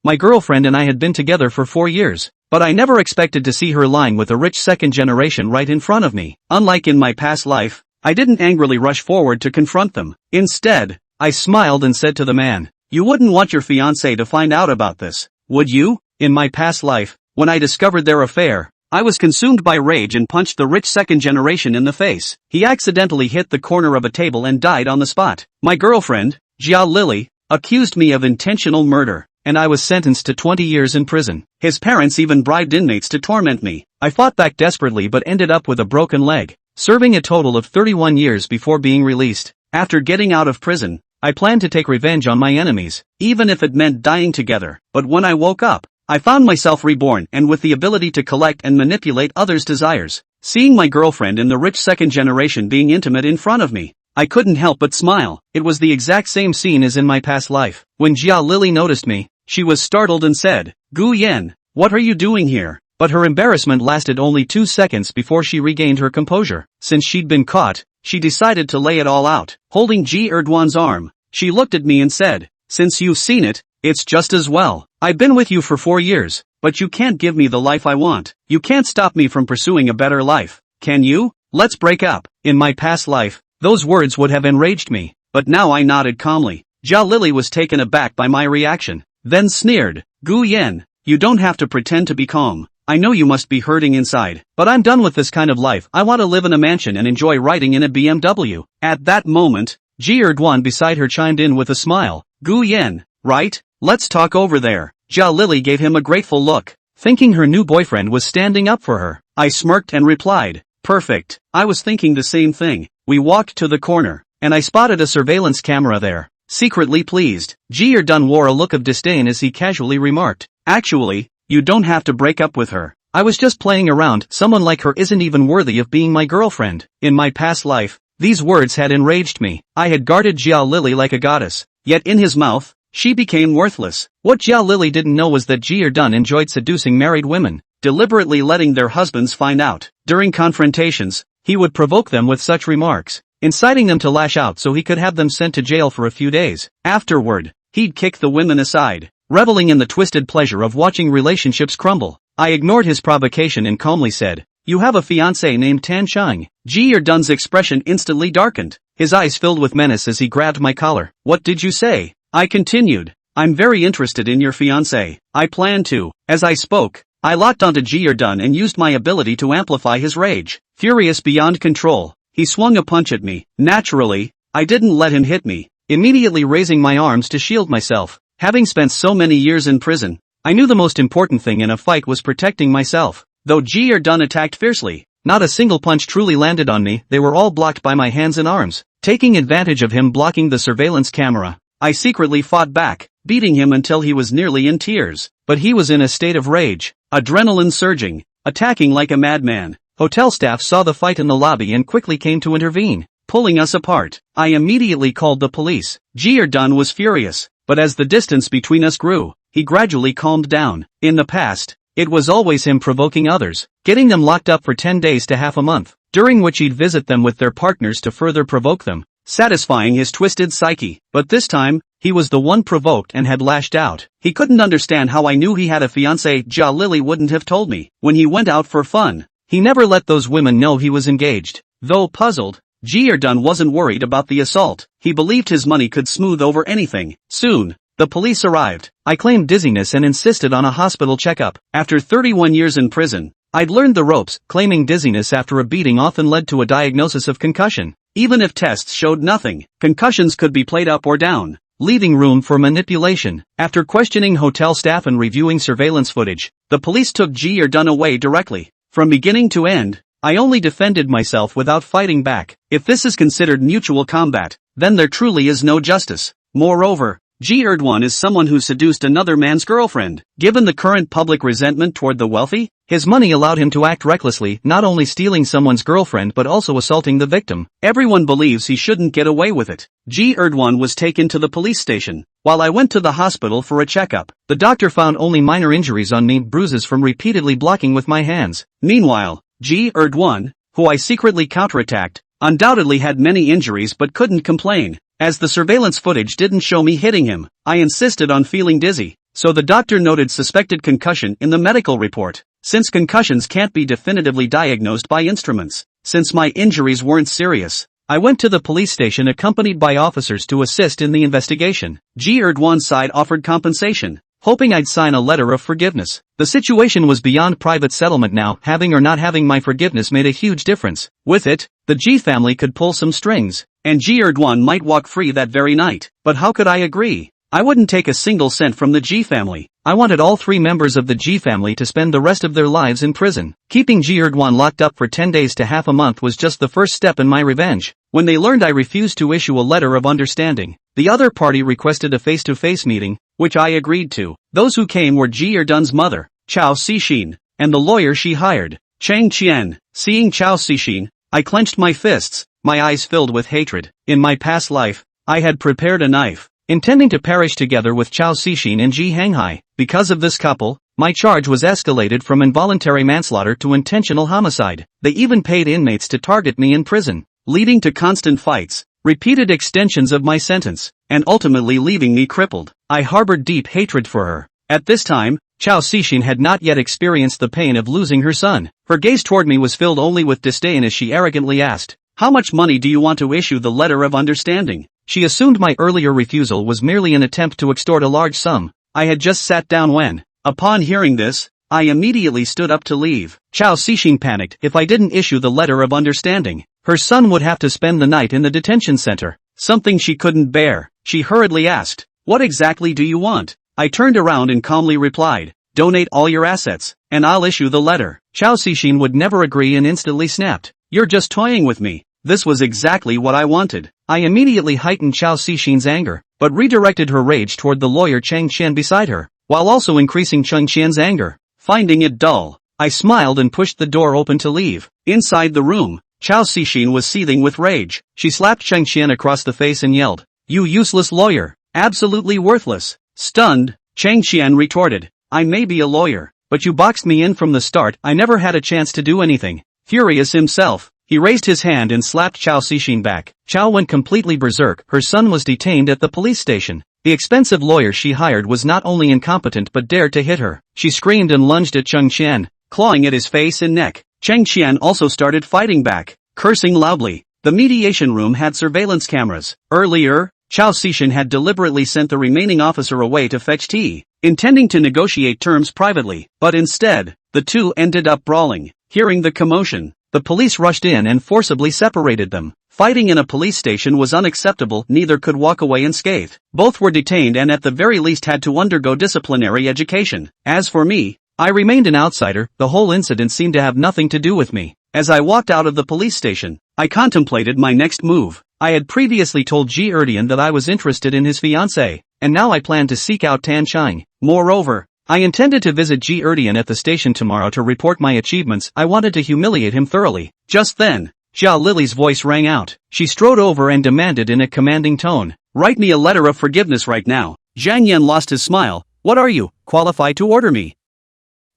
My girlfriend and I had been together for 4 years, but I never expected to see her lying with a rich second generation right in front of me. Unlike in my past life, I didn't angrily rush forward to confront them. Instead, I smiled and said to the man, "You wouldn't want your fiancé to find out about this, would you?" In my past life, when I discovered their affair, I was consumed by rage and punched the rich second generation in the face. He accidentally hit the corner of a table and died on the spot. My girlfriend, Jia Lily, accused me of intentional murder, and I was sentenced to 20 years in prison. His parents even bribed inmates to torment me. I fought back desperately but ended up with a broken leg, serving a total of 31 years before being released. After getting out of prison, I planned to take revenge on my enemies, even if it meant dying together. But when I woke up, I found myself reborn and with the ability to collect and manipulate others' desires. Seeing my girlfriend and the rich second generation being intimate in front of me, I couldn't help but smile. It was the exact same scene as in my past life. When Jia Lily noticed me, she was startled and said, "Gu Yan, what are you doing here?" But her embarrassment lasted only 2 seconds before she regained her composure. Since she'd been caught, she decided to lay it all out. Holding Ji Erdwan's arm, she looked at me and said, "Since you've seen it, it's just as well. I've been with you for 4 years, but you can't give me the life I want. You can't stop me from pursuing a better life, can you? Let's break up." In my past life, those words would have enraged me, but now I nodded calmly. Jia Lily was taken aback by my reaction, then sneered, "Gu Yan, you don't have to pretend to be calm. I know you must be hurting inside, but I'm done with this kind of life. I want to live in a mansion and enjoy riding in a BMW." At that moment, Ji Erdwan beside her chimed in with a smile, "Gu Yan, right? Let's talk over there." Jia Lily gave him a grateful look, thinking her new boyfriend was standing up for her. I smirked and replied, "Perfect, I was thinking the same thing." We walked to the corner, and I spotted a surveillance camera there. Secretly pleased, Ji Erdwan wore a look of disdain as he casually remarked, "Actually, you don't have to break up with her. I was just playing around. Someone like her isn't even worthy of being my girlfriend." In my past life, these words had enraged me. I had guarded Jia Lily like a goddess, yet in his mouth, she became worthless. What Jia Lily didn't know was that Ji Erdwan enjoyed seducing married women, deliberately letting their husbands find out. During confrontations, he would provoke them with such remarks, inciting them to lash out so he could have them sent to jail for a few days. Afterward, he'd kick the women aside, reveling in the twisted pleasure of watching relationships crumble. I ignored his provocation and calmly said, "You have a fiancé named Tan Shang." Ji Erdwan's expression instantly darkened. His eyes filled with menace as he grabbed my collar. "What did you say?" I continued. "I'm very interested in your fiancé. I plan to." As I spoke, I locked onto Ji Erdwan and used my ability to amplify his rage. Furious beyond control, he swung a punch at me. Naturally, I didn't let him hit me, immediately raising my arms to shield myself. Having spent so many years in prison, I knew the most important thing in a fight was protecting myself. Though Ji Erdwan attacked fiercely, not a single punch truly landed on me. They were all blocked by my hands and arms. Taking advantage of him blocking the surveillance camera, I secretly fought back, beating him until he was nearly in tears. But he was in a state of rage, adrenaline surging, attacking like a madman. Hotel staff saw the fight in the lobby and quickly came to intervene, pulling us apart. I immediately called the police. Ji Erdwan was furious, but as the distance between us grew, he gradually calmed down. In the past, it was always him provoking others, getting them locked up for 10 days to half a month, during which he'd visit them with their partners to further provoke them, satisfying his twisted psyche. But this time, he was the one provoked and had lashed out. He couldn't understand how I knew he had a fiancée. Jia Lily wouldn't have told me. When he went out for fun, he never let those women know he was engaged. Though puzzled, Ji Erdwan wasn't worried about the assault. He believed his money could smooth over anything. Soon, the police arrived. I claimed dizziness and insisted on a hospital checkup. After 31 years in prison, I'd learned the ropes. Claiming dizziness after a beating often led to a diagnosis of concussion. Even if tests showed nothing, concussions could be played up or down, leaving room for manipulation. After questioning hotel staff and reviewing surveillance footage, the police took Ji Erdwan away directly. From beginning to end, I only defended myself without fighting back. If this is considered mutual combat, then there truly is no justice. Moreover, Ji Erdwan is someone who seduced another man's girlfriend. Given the current public resentment toward the wealthy, his money allowed him to act recklessly, not only stealing someone's girlfriend but also assaulting the victim. Everyone believes he shouldn't get away with it. Ji Erdwan was taken to the police station. While I went to the hospital for a checkup, the doctor found only minor injuries on me, bruises from repeatedly blocking with my hands. Meanwhile, Ji Erdwan, who I secretly counterattacked, undoubtedly had many injuries but couldn't complain. As the surveillance footage didn't show me hitting him, I insisted on feeling dizzy, So the doctor noted suspected concussion in the medical report. Since concussions can't be definitively diagnosed by instruments, since my injuries weren't serious, I went to the police station accompanied by officers to assist in the investigation. Ji Erdwan's side offered compensation, hoping I'd sign a letter of forgiveness. The situation was beyond private settlement now. Having or not having my forgiveness made a huge difference. With it, the Ji family could pull some strings, and Ji Erdwan might walk free that very night. But how could I agree? I wouldn't take a single cent from the Ji family. I wanted all 3 members of the Ji family to spend the rest of their lives in prison. Keeping Ji Erdwan locked up for 10 days to half a month was just the first step in my revenge. When they learned I refused to issue a letter of understanding, the other party requested a face-to-face meeting, which I agreed to. Those who came were Ji Erdwan's mother, Chao Cixin, and the lawyer she hired, Chang Qian. Seeing Chao Cixin, I clenched my fists, my eyes filled with hatred. In my past life, I had prepared a knife, intending to perish together with Chao Cixin and Ji Xianghui. Because of this couple, my charge was escalated from involuntary manslaughter to intentional homicide. They even paid inmates to target me in prison, leading to constant fights, repeated extensions of my sentence, and ultimately leaving me crippled. I harbored deep hatred for her. At this time, Chao Cixin had not yet experienced the pain of losing her son. Her gaze toward me was filled only with disdain as she arrogantly asked, "How much money do you want to issue the letter of understanding?" She assumed my earlier refusal was merely an attempt to extort a large sum. I had just sat down when, upon hearing this, I immediately stood up to leave. Chao Cixin panicked. If I didn't issue the letter of understanding, her son would have to spend the night in the detention center, something she couldn't bear. She hurriedly asked, "What exactly do you want?" I turned around and calmly replied, "Donate all your assets, and I'll issue the letter." Chao Cixin would never agree and instantly snapped, "You're just toying with me." This was exactly what I wanted. I immediately heightened Chao Cixin's anger, but redirected her rage toward the lawyer Chang Qian beside her, while also increasing Chang Qian's anger. Finding it dull, I smiled and pushed the door open to leave. Inside the room, Chao Cixin was seething with rage. She slapped Chang Qian across the face and yelled, "You useless lawyer! Absolutely worthless!" Stunned, Chang Qian retorted, "I may be a lawyer, but you boxed me in from the start. I never had a chance to do anything." Furious himself, he raised his hand and slapped Chao Cixin back. Chao went completely berserk. Her son was detained at the police station. The expensive lawyer she hired was not only incompetent but dared to hit her. She screamed and lunged at Chang Qian, clawing at his face and neck. Chang Qian also started fighting back, cursing loudly. The mediation room had surveillance cameras. Earlier, Chao Cixin had deliberately sent the remaining officer away to fetch tea, intending to negotiate terms privately, but instead, the two ended up brawling. Hearing the commotion, the police rushed in and forcibly separated them. Fighting in a police station was unacceptable. Neither could walk away unscathed. Both were detained and at the very least had to undergo disciplinary education. As for me, I remained an outsider. The whole incident seemed to have nothing to do with me. As I walked out of the police station, I contemplated my next move. I had previously told Ji Erdwan that I was interested in his fiancée, and now I planned to seek out Tan Chang. Moreover, I intended to visit Ji Erdwan at the station tomorrow to report my achievements. I wanted to humiliate him thoroughly. Just then, Jia Lily's voice rang out. She strode over and demanded in a commanding tone, "Write me a letter of forgiveness right now." Zhang Yan lost his smile. "What are you, qualified to order me?"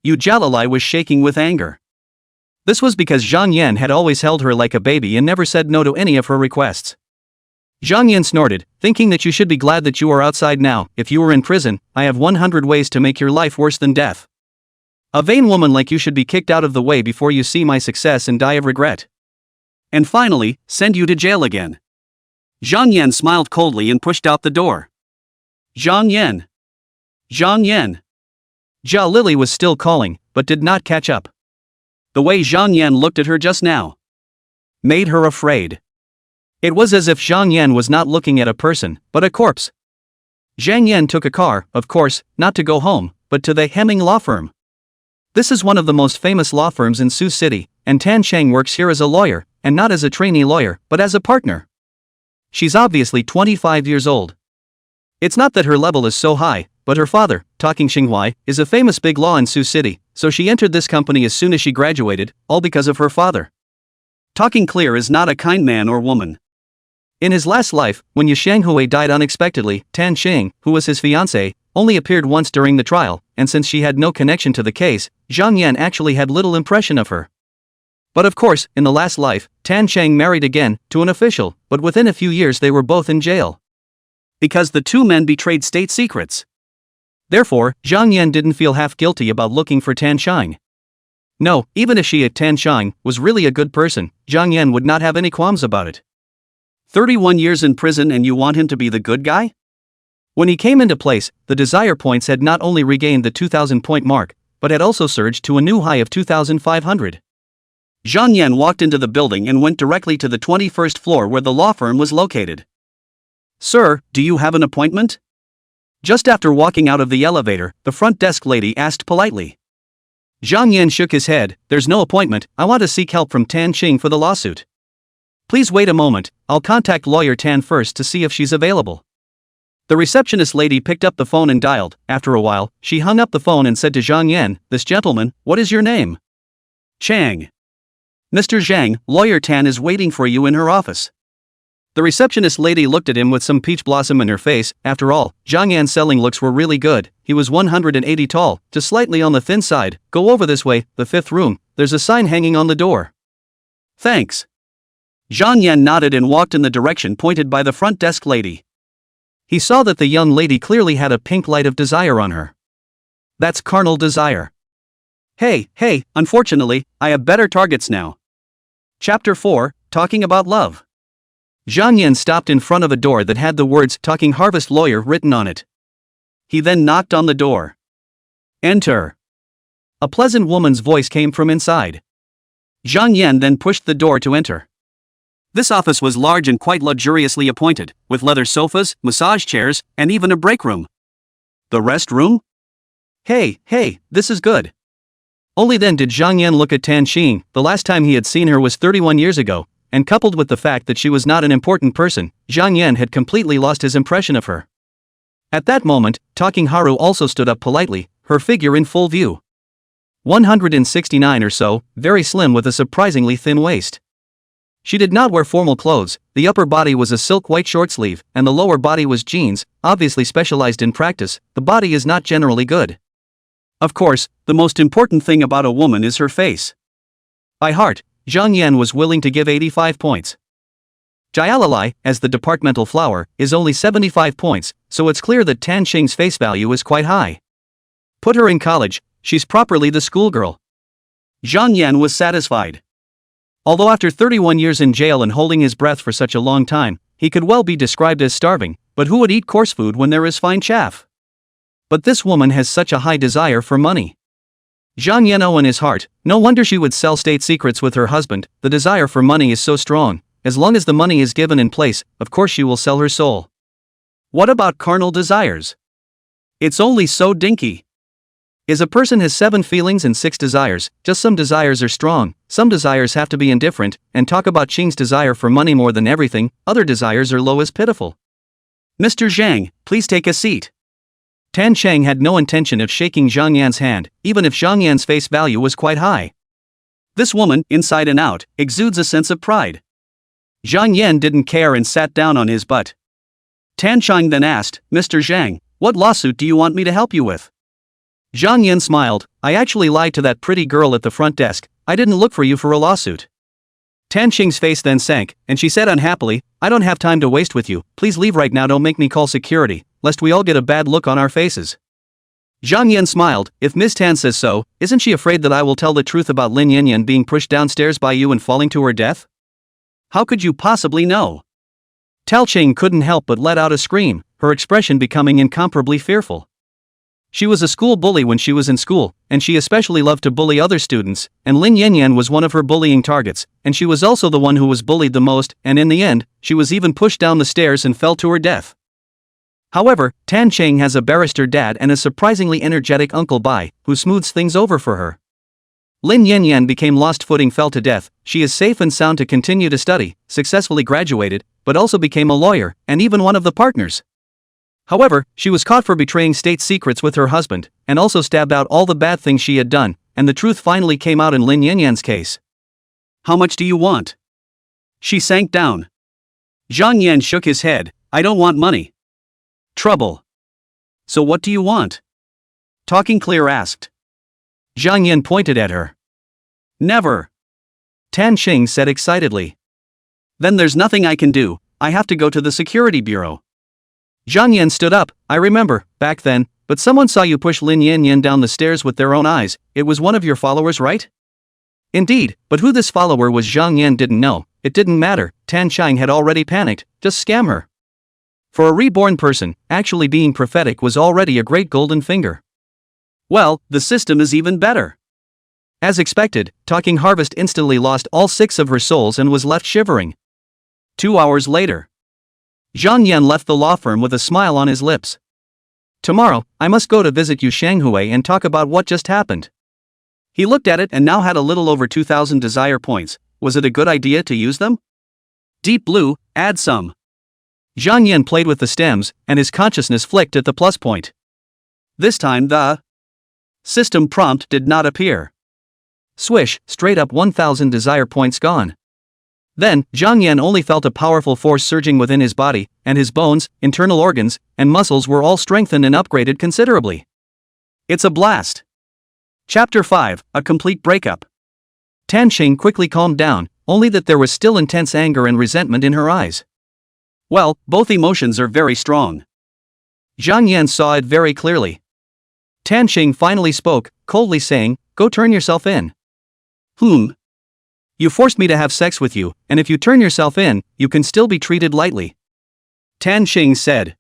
Yu Xianghui was shaking with anger. This was because Zhang Yan had always held her like a baby and never said no to any of her requests. Zhang Yan snorted, thinking that you should be glad that you are outside now. If you were in prison, I have 100 ways to make your life worse than death. A vain woman like you should be kicked out of the way before you see my success and die of regret. And finally, send you to jail again. Zhang Yan smiled coldly and pushed out the door. Zhang Yan. Zhang Yan. Jia Lily was still calling, but did not catch up. The way Zhang Yan looked at her just now made her afraid. It was as if Zhang Yan was not looking at a person, but a corpse. Zhang Yan took a car, of course, not to go home, but to the Hemming law firm. This is one of the most famous law firms in Sioux City, and Tan Chang works here as a lawyer, and not as a trainee lawyer, but as a partner. She's obviously 25 years old. It's not that her level is so high, but her father, Talking Xinghai, is a famous big law in Sioux City, so she entered this company as soon as she graduated, all because of her father. Talking Clear is not a kind man or woman. In his last life, when Yu Xianghui died unexpectedly, Tan Chang, who was his fiancée, only appeared once during the trial, and since she had no connection to the case, Zhang Yan actually had little impression of her. But of course, in the last life, Tan Chang married again, to an official, but within a few years they were both in jail. Because the two men betrayed state secrets. Therefore, Zhang Yan didn't feel half guilty about looking for Tan Shang. No, even if Tan Shang was really a good person, Zhang Yan would not have any qualms about it. 31 years in prison and you want him to be the good guy? When he came into place, the desire points had not only regained the 2,000-point mark, but had also surged to a new high of 2,500. Zhang Yan walked into the building and went directly to the 21st floor where the law firm was located. Sir, do you have an appointment? Just after walking out of the elevator, the front desk lady asked politely. Zhang Yan shook his head. There's no appointment, I want to seek help from Tan Qing for the lawsuit. Please wait a moment, I'll contact lawyer Tan first to see if she's available. The receptionist lady picked up the phone and dialed. After a while, she hung up the phone and said to Zhang Yan, this gentleman, what is your name? Chang. Mr. Zhang, lawyer Tan is waiting for you in her office. The receptionist lady looked at him with some peach blossom in her face. After all, Zhang Yan's selling looks were really good. He was 180 tall, just slightly on the thin side. Go over this way, the 5th room, there's a sign hanging on the door. Thanks. Zhang Yan nodded and walked in the direction pointed by the front desk lady. He saw that the young lady clearly had a pink light of desire on her. That's carnal desire. Hey, unfortunately, I have better targets now. Chapter 4, Talking About Love. Zhang Yan stopped in front of a door that had the words Talking Harvest Lawyer written on it. He then knocked on the door. Enter. A pleasant woman's voice came from inside. Zhang Yan then pushed the door to enter. This office was large and quite luxuriously appointed, with leather sofas, massage chairs, and even a break room. The rest room? Hey, this is good. Only then did Zhang Yan look at Tan Qing. The last time he had seen her was 31 years ago, and coupled with the fact that she was not an important person, Zhang Yan had completely lost his impression of her. At that moment, Talking Haru also stood up politely, her figure in full view. 169 or so, very slim with a surprisingly thin waist. She did not wear formal clothes, the upper body was a silk white short sleeve, and the lower body was jeans, obviously specialized in practice. The body is not generally good. Of course, the most important thing about a woman is her face. By heart, Zhang Yan was willing to give 85 points. Jialalai, as the departmental flower, is only 75 points, so it's clear that Tan Qing's face value is quite high. Put her in college, she's properly the schoolgirl. Zhang Yan was satisfied. Although after 31 years in jail and holding his breath for such a long time, he could well be described as starving, but who would eat coarse food when there is fine chaff? But this woman has such a high desire for money. Zhang Yan in his heart, no wonder she would sell state secrets with her husband, the desire for money is so strong, as long as the money is given in place, of course she will sell her soul. What about carnal desires? It's only so dinky. Is a person has 7 feelings and 6 desires, just some desires are strong, some desires have to be indifferent, and talk about Qing's desire for money more than everything, other desires are low as pitiful. Mr. Zhang, please take a seat. Tan Cheng had no intention of shaking Zhang Yan's hand, even if Zhang Yan's face value was quite high. This woman, inside and out, exudes a sense of pride. Zhang Yan didn't care and sat down on his butt. Tan Cheng then asked, Mr. Zhang, what lawsuit do you want me to help you with? Zhang Yan smiled, I actually lied to that pretty girl at the front desk, I didn't look for you for a lawsuit. Tan Qing's face then sank, and she said unhappily, I don't have time to waste with you, please leave right now, don't make me call security, lest we all get a bad look on our faces. Zhang Yan smiled, if Miss Tan says so, isn't she afraid that I will tell the truth about Lin Yanyan being pushed downstairs by you and falling to her death? How could you possibly know? Tao Qing couldn't help but let out a scream, her expression becoming incomparably fearful. She was a school bully when she was in school, and she especially loved to bully other students, and Lin Yanyan was one of her bullying targets, and she was also the one who was bullied the most, and in the end, she was even pushed down the stairs and fell to her death. However, Tan Cheng has a barrister dad and a surprisingly energetic Uncle Bai, who smooths things over for her. Lin Yanyan became lost footing, fell to death, she is safe and sound to continue to study, successfully graduated, but also became a lawyer, and even one of the partners. However, she was caught for betraying state secrets with her husband, and also stabbed out all the bad things she had done, and the truth finally came out in Lin Yanyan's case. How much do you want? She sank down. Zhang Yan shook his head, I don't want money. Trouble. So what do you want? Talking Clear asked. Zhang Yan pointed at her. Never. Tan Qing said excitedly. Then there's nothing I can do, I have to go to the security bureau. Zhang Yan stood up, I remember, back then, but someone saw you push Lin Yanyan down the stairs with their own eyes. It was one of your followers, right? Indeed, but who this follower was Zhang Yan didn't know. It didn't matter, Tan Cheng had already panicked, just scam her. For a reborn person, actually being prophetic was already a great golden finger. Well, the system is even better. As expected, Talking Harvest instantly lost all 6 of her souls and was left shivering. 2 hours later, Zhang Yan left the law firm with a smile on his lips. Tomorrow, I must go to visit Yu Xianghui and talk about what just happened. He looked at it and now had a little over 2,000 desire points. Was it a good idea to use them? Deep Blue, add some. Zhang Yan played with the stems, and his consciousness flicked at the plus point. This time the system prompt did not appear. Swish, straight up 1,000 desire points gone. Then, Zhang Yan only felt a powerful force surging within his body, and his bones, internal organs, and muscles were all strengthened and upgraded considerably. It's a blast. Chapter 5, A Complete Breakup. Tan Cheng quickly calmed down, only that there was still intense anger and resentment in her eyes. Well, both emotions are very strong. Zhang Yan saw it very clearly. Tan Cheng finally spoke, coldly saying, "Go turn yourself in." You forced me to have sex with you, and if you turn yourself in, you can still be treated lightly. Tan Cheng said.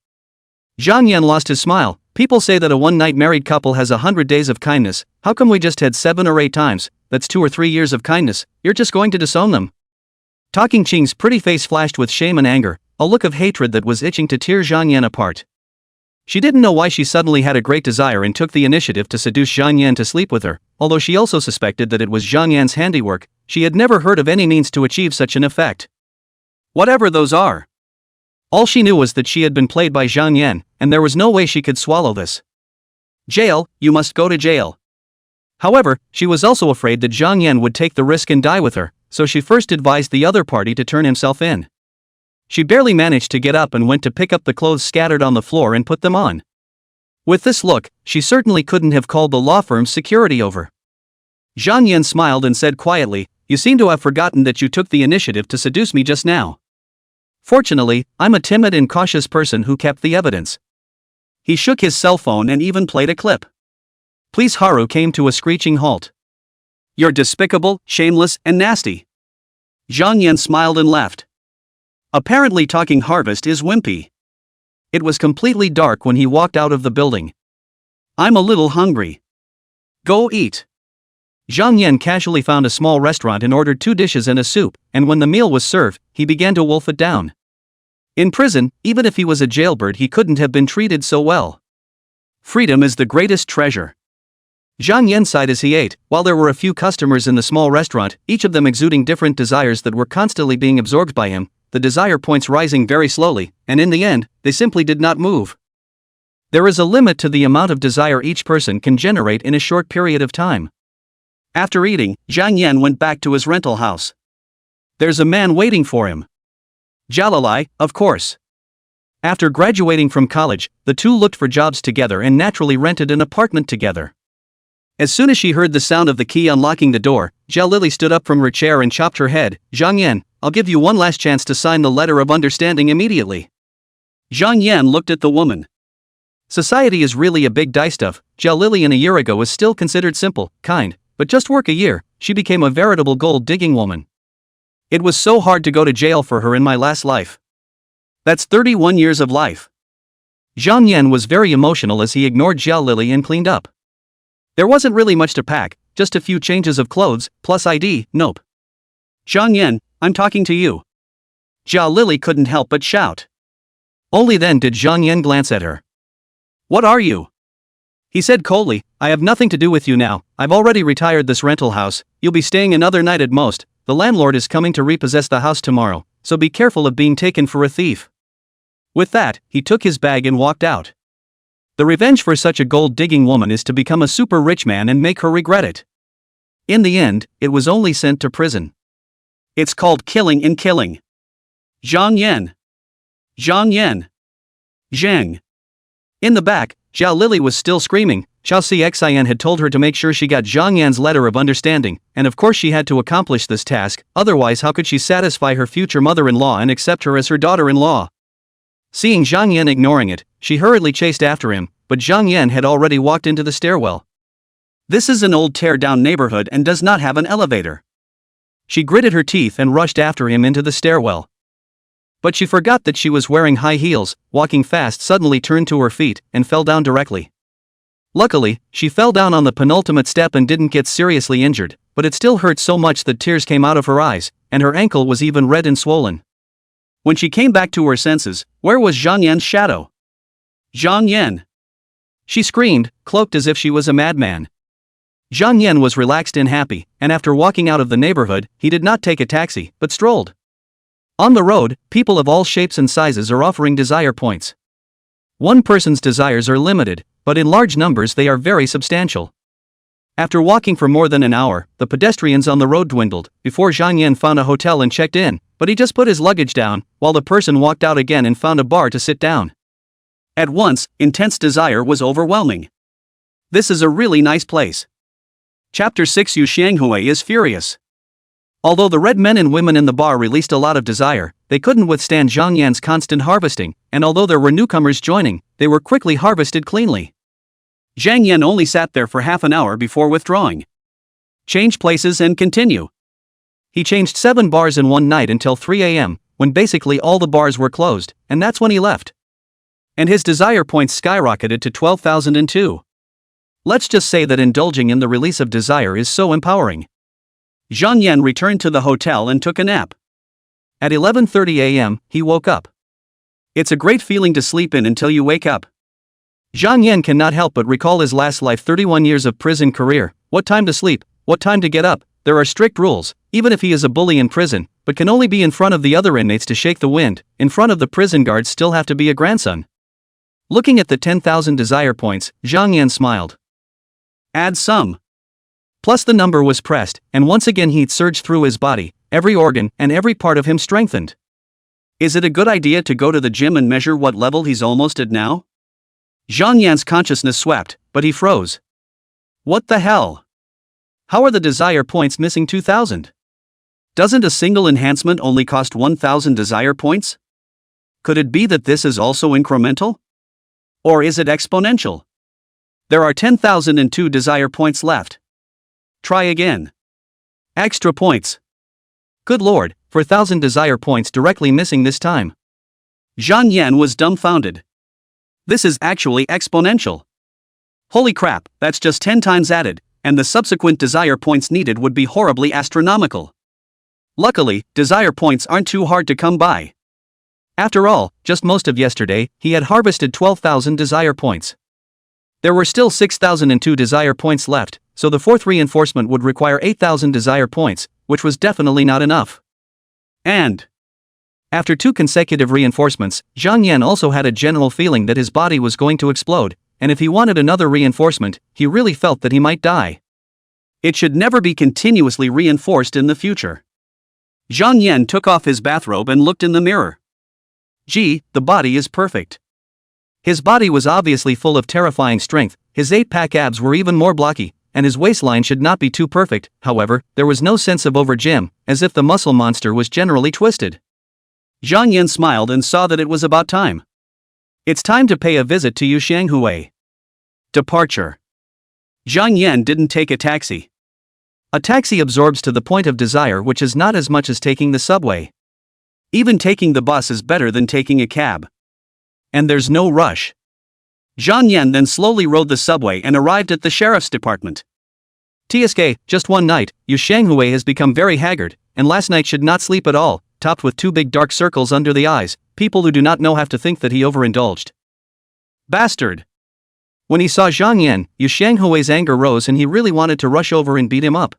Zhang Yan lost his smile. People say that a one-night married couple has 100 days of kindness. How come we just had 7 or 8 times? That's 2 or 3 years of kindness. You're just going to disown them. Talking Ching's pretty face flashed with shame and anger, a look of hatred that was itching to tear Zhang Yan apart. She didn't know why she suddenly had a great desire and took the initiative to seduce Zhang Yan to sleep with her. Although she also suspected that it was Zhang Yan's handiwork, she had never heard of any means to achieve such an effect. Whatever those are. All she knew was that she had been played by Zhang Yan, and there was no way she could swallow this. Jail, you must go to jail. However, she was also afraid that Zhang Yan would take the risk and die with her, so she first advised the other party to turn himself in. She barely managed to get up and went to pick up the clothes scattered on the floor and put them on. With this look, she certainly couldn't have called the law firm's security over. Zhang Yan smiled and said quietly, "You seem to have forgotten that you took the initiative to seduce me just now. Fortunately, I'm a timid and cautious person who kept the evidence." He shook his cell phone and even played a clip. Please Haru came to a screeching halt. "You're despicable, shameless, and nasty." Zhang Yan smiled and left. Apparently Talking Harvest is wimpy. It was completely dark when he walked out of the building. "I'm a little hungry." "Go eat." Zhang Yan casually found a small restaurant and ordered 2 dishes and a soup, and when the meal was served, he began to wolf it down. In prison, even if he was a jailbird, he couldn't have been treated so well. Freedom is the greatest treasure. Zhang Yan sighed as he ate. While there were a few customers in the small restaurant, each of them exuding different desires that were constantly being absorbed by him, the desire points rising very slowly, and in the end, they simply did not move. There is a limit to the amount of desire each person can generate in a short period of time. After eating, Zhang Yan went back to his rental house. There's a man waiting for him. Jalalai, of course. After graduating from college, the two looked for jobs together and naturally rented an apartment together. As soon as she heard the sound of the key unlocking the door, Jia Lily stood up from her chair and chopped her head. "Zhang Yan, I'll give you one last chance to sign the letter of understanding immediately." Zhang Yan looked at the woman. Society is really a big die stuff. Jia Lily a year ago was still considered simple, kind, but just work a year, she became a veritable gold-digging woman. It was so hard to go to jail for her in my last life. That's 31 years of life. Zhang Yan was very emotional as he ignored Jia Lily and cleaned up. There wasn't really much to pack, just a few changes of clothes, plus ID, nope. "Zhang Yan, I'm talking to you." Jia Lily couldn't help but shout. Only then did Zhang Yan glance at her. "What are you?" He said coldly, "I have nothing to do with you now. I've already retired this rental house. You'll be staying another night at most. The landlord is coming to repossess the house tomorrow, so be careful of being taken for a thief." With that, he took his bag and walked out. The revenge for such a gold-digging woman is to become a super rich man and make her regret it. In the end, it was only sent to prison. It's called killing in killing. Zhang Yan. Zhang Yan. Zhang. In the back, Jia Lily was still screaming. Xiao Xian had told her to make sure she got Zhang Yan's letter of understanding, and of course she had to accomplish this task, otherwise how could she satisfy her future mother-in-law and accept her as her daughter-in-law? Seeing Zhang Yan ignoring it, she hurriedly chased after him, but Zhang Yan had already walked into the stairwell. This is an old tear-down neighborhood and does not have an elevator. She gritted her teeth and rushed after him into the stairwell. But she forgot that she was wearing high heels, walking fast, suddenly turned to her feet, and fell down directly. Luckily, she fell down on the penultimate step and didn't get seriously injured, but it still hurt so much that tears came out of her eyes, and her ankle was even red and swollen. When she came back to her senses, where was Zhang Yan's shadow? Zhang Yan! She screamed, cloaked as if she was a madman. Zhang Yan was relaxed and happy, and after walking out of the neighborhood, he did not take a taxi, but strolled. On the road, people of all shapes and sizes are offering desire points. One person's desires are limited, but in large numbers they are very substantial. After walking for more than an hour, the pedestrians on the road dwindled, before Zhang Yan found a hotel and checked in, but he just put his luggage down, while the person walked out again and found a bar to sit down. At once, intense desire was overwhelming. This is a really nice place. Chapter 6 Yu Xianghui is furious. Although the red men and women in the bar released a lot of desire, they couldn't withstand Zhang Yan's constant harvesting, and although there were newcomers joining, they were quickly harvested cleanly. Zhang Yan only sat there for half an hour before withdrawing. Change places and continue. He changed 7 bars in one night until 3 a.m., when basically all the bars were closed, and that's when he left. And his desire points skyrocketed to 12,002. Let's just say that indulging in the release of desire is so empowering. Zhang Yan returned to the hotel and took a nap. At 11:30 a.m., he woke up. It's a great feeling to sleep in until you wake up. Zhang Yan cannot help but recall his last life, 31 years of prison career, what time to sleep, what time to get up. There are strict rules, even if he is a bully in prison, but can only be in front of the other inmates to shake the wind. In front of the prison guards still have to be a grandson. Looking at the 10,000 desire points, Zhang Yan smiled. Add some. Plus the number was pressed, and once again heat surged through his body, every organ and every part of him strengthened. Is it a good idea to go to the gym and measure what level he's almost at now? Zhang Yan's consciousness swept, but he froze. What the hell? How are the desire points missing 2,000? Doesn't a single enhancement only cost 1,000 desire points? Could it be that this is also incremental? Or is it exponential? There are 10,002 desire points left. Try again. Extra points. Good lord, 4,000 desire points directly missing this time. Zhang Yan was dumbfounded. This is actually exponential. Holy crap, that's just 10 times added, and the subsequent desire points needed would be horribly astronomical. Luckily, desire points aren't too hard to come by. After all, just most of yesterday, he had harvested 12,000 desire points. There were still 6,002 desire points left, so the fourth reinforcement would require 8,000 desire points, which was definitely not enough. And after 2 consecutive reinforcements, Zhang Yan also had a general feeling that his body was going to explode, and if he wanted another reinforcement, he really felt that he might die. It should never be continuously reinforced in the future. Zhang Yan took off his bathrobe and looked in the mirror. Gee, the body is perfect. His body was obviously full of terrifying strength, his 8-pack abs were even more blocky, and his waistline should not be too perfect. However, there was no sense of over-gym, as if the muscle monster was generally twisted. Zhang Yan smiled and saw that it was about time. It's time to pay a visit to Yu Xianghui. Departure. Zhang Yan didn't take a taxi. A taxi absorbs to the point of desire, which is not as much as taking the subway. Even taking the bus is better than taking a cab. And there's no rush. Zhang Yan then slowly rode the subway and arrived at the sheriff's department. TSK, just one night, Yu Xianghui has become very haggard, and last night should not sleep at all, topped with 2 big dark circles under the eyes. People who do not know have to think that he overindulged. Bastard! When he saw Zhang Yan, Yu Xianghui's anger rose and he really wanted to rush over and beat him up.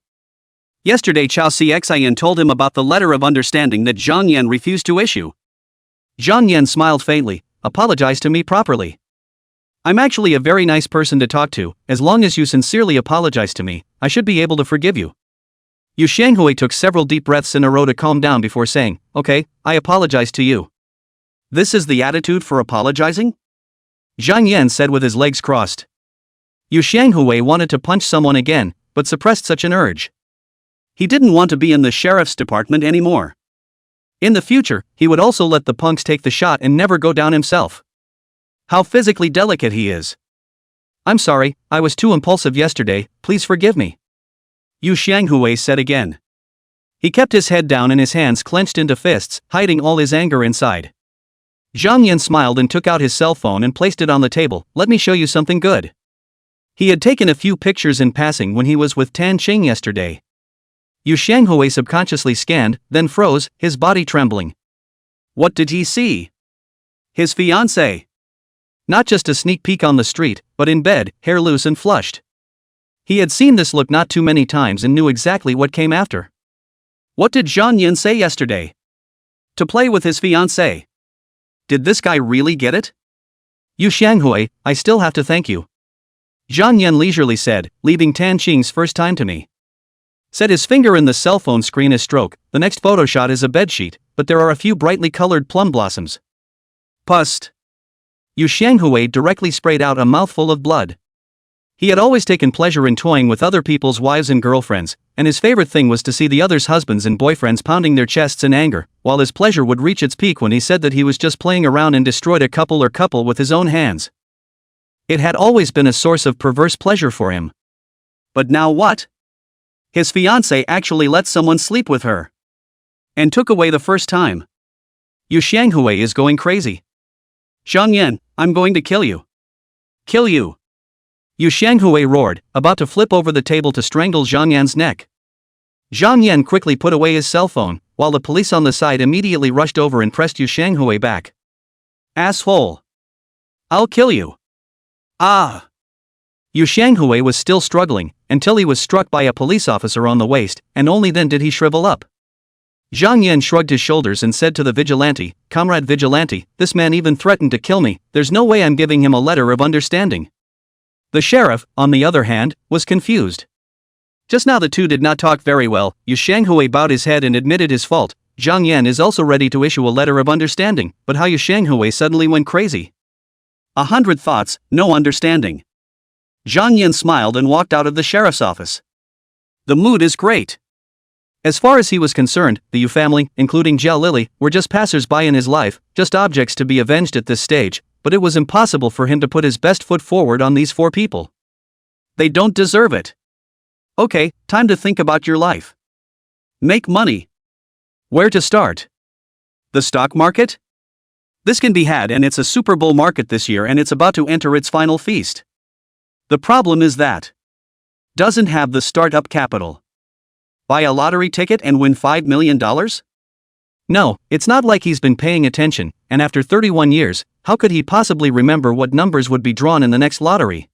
Yesterday Chao Xian told him about the letter of understanding that Zhang Yan refused to issue. Zhang Yan smiled faintly. Apologize to me properly. I'm actually a very nice person to talk to. As long as you sincerely apologize to me, I should be able to forgive you. Yu Xianghui took several deep breaths in a row to calm down before saying, okay, I apologize to you. This is the attitude for apologizing? Zhang Yan said with his legs crossed. Yu Xianghui wanted to punch someone again, but suppressed such an urge. He didn't want to be in the sheriff's department anymore. In the future, he would also let the punks take the shot and never go down himself. How physically delicate he is. I'm sorry, I was too impulsive yesterday, please forgive me. Yu Xianghui said again. He kept his head down and his hands clenched into fists, hiding all his anger inside. Zhang Yan smiled and took out his cell phone and placed it on the table. Let me show you something good. He had taken a few pictures in passing when he was with Tan Qing yesterday. Yu Xianghui subconsciously scanned, then froze, his body trembling. What did he see? His fiancée. Not just a sneak peek on the street, but in bed, hair loose and flushed. He had seen this look not too many times and knew exactly what came after. What did Zhang Yan say yesterday? To play with his fiancée. Did this guy really get it? Yu Xianghui, I still have to thank you. Zhang Yan leisurely said, leaving Tan Qing's first time to me. Set his finger in the cell phone screen as stroke. The next photo shot is a bedsheet, but there are a few brightly colored plum blossoms. Pust. Yu Xianghui directly sprayed out a mouthful of blood. He had always taken pleasure in toying with other people's wives and girlfriends, and his favorite thing was to see the others' husbands and boyfriends pounding their chests in anger, while his pleasure would reach its peak when he said that he was just playing around and destroyed a couple with his own hands. It had always been a source of perverse pleasure for him. But now what? His fiancée actually let someone sleep with her. And took away the first time. Yu Xianghui is going crazy. Zhang Yan, I'm going to kill you. Kill you. Yu Xianghui roared, about to flip over the table to strangle Zhang Yan's neck. Zhang Yan quickly put away his cell phone, while the police on the side immediately rushed over and pressed Yu Xianghui back. Asshole. I'll kill you. Ah. Yu Xianghui was still struggling, until he was struck by a police officer on the waist, and only then did he shrivel up. Zhang Yan shrugged his shoulders and said to the vigilante, Comrade Vigilante, this man even threatened to kill me, there's no way I'm giving him a letter of understanding. The sheriff, on the other hand, was confused. Just now the two did not talk very well. Yu Xianghui bowed his head and admitted his fault. Zhang Yan is also ready to issue a letter of understanding, but how Yu Xianghui suddenly went crazy. 100 thoughts, no understanding. Zhang Yan smiled and walked out of the sheriff's office. The mood is great. As far as he was concerned, the Yu family, including Jiao Lily, were just passers-by in his life, just objects to be avenged at this stage, but it was impossible for him to put his best foot forward on these four people. They don't deserve it. Okay, time to think about your life. Make money. Where to start? The stock market? This can be had, and it's a super bull market this year and it's about to enter its final feast. The problem is that doesn't have the startup capital. Buy a lottery ticket and win $5 million? No, it's not like he's been paying attention, and after 31 years, how could he possibly remember what numbers would be drawn in the next lottery?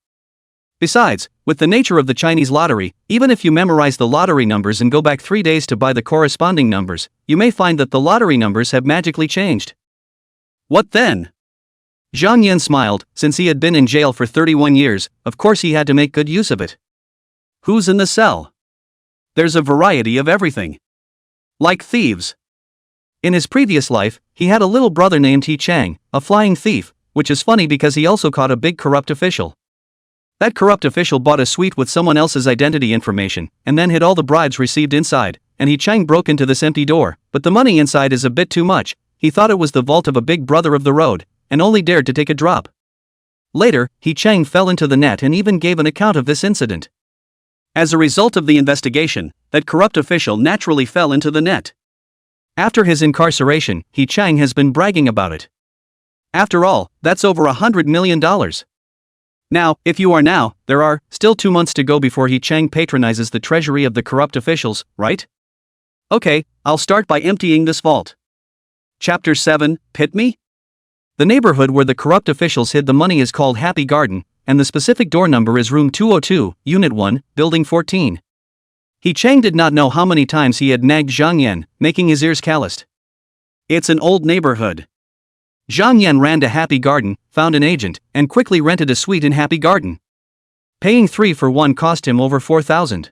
Besides, with the nature of the Chinese lottery, even if you memorize the lottery numbers and go back 3 days to buy the corresponding numbers, you may find that the lottery numbers have magically changed. What then? Zhang Yan smiled. Since he had been in jail for 31 years, of course he had to make good use of it. Who's in the cell? There's a variety of everything. Like thieves. In his previous life, he had a little brother named He Chang, a flying thief, which is funny because he also caught a big corrupt official. That corrupt official bought a suite with someone else's identity information, and then hid all the bribes received inside, and He Chang broke into this empty door, but the money inside is a bit too much. He thought it was the vault of a big brother of the road, and only dared to take a drop. Later, He Chang fell into the net and even gave an account of this incident. As a result of the investigation, that corrupt official naturally fell into the net. After his incarceration, He Chang has been bragging about it. After all, that's over $100 million. Now, if you are now, there are still 2 months to go before He Chang patronizes the treasury of the corrupt officials, right? Okay, I'll start by emptying this vault. Chapter 7, Pit Me? The neighborhood where the corrupt officials hid the money is called Happy Garden, and the specific door number is room 202, Unit 1, Building 14. He Chang did not know how many times he had nagged Zhang Yan, making his ears calloused. It's an old neighborhood. Zhang Yan ran to Happy Garden, found an agent, and quickly rented a suite in Happy Garden. Paying 3 for 1 cost him over 4,000.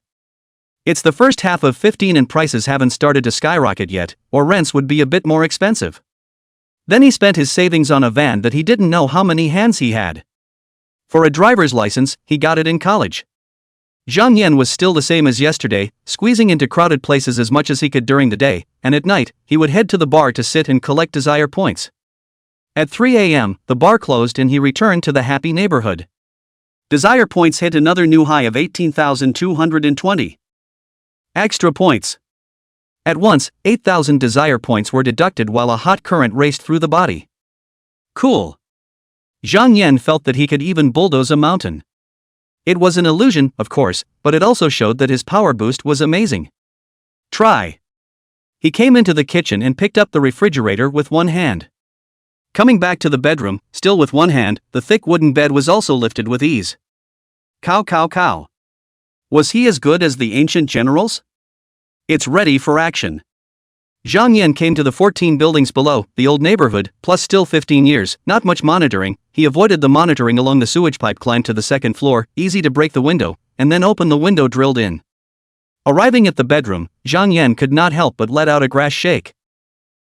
It's the first half of 15 and prices haven't started to skyrocket yet, or rents would be a bit more expensive. Then he spent his savings on a van that he didn't know how many hands he had. For a driver's license, he got it in college. Zhang Yan was still the same as yesterday, squeezing into crowded places as much as he could during the day, and at night, he would head to the bar to sit and collect desire points. At 3 a.m., the bar closed and he returned to the happy neighborhood. Desire points hit another new high of 18,220. Extra points. At once, 8,000 desire points were deducted while a hot current raced through the body. Cool. Zhang Yan felt that he could even bulldoze a mountain. It was an illusion, of course, but it also showed that his power boost was amazing. Try. He came into the kitchen and picked up the refrigerator with one hand. Coming back to the bedroom, still with one hand, the thick wooden bed was also lifted with ease. Cow cow cow. Was he as good as the ancient generals? It's ready for action. Zhang Yan came to the 14 buildings below, the old neighborhood, plus still 15 years, not much monitoring. He avoided the monitoring along the sewage pipe, climbed to the second floor, easy to break the window, and then opened the window drilled in. Arriving at the bedroom, Zhang Yan could not help but let out a grass shake.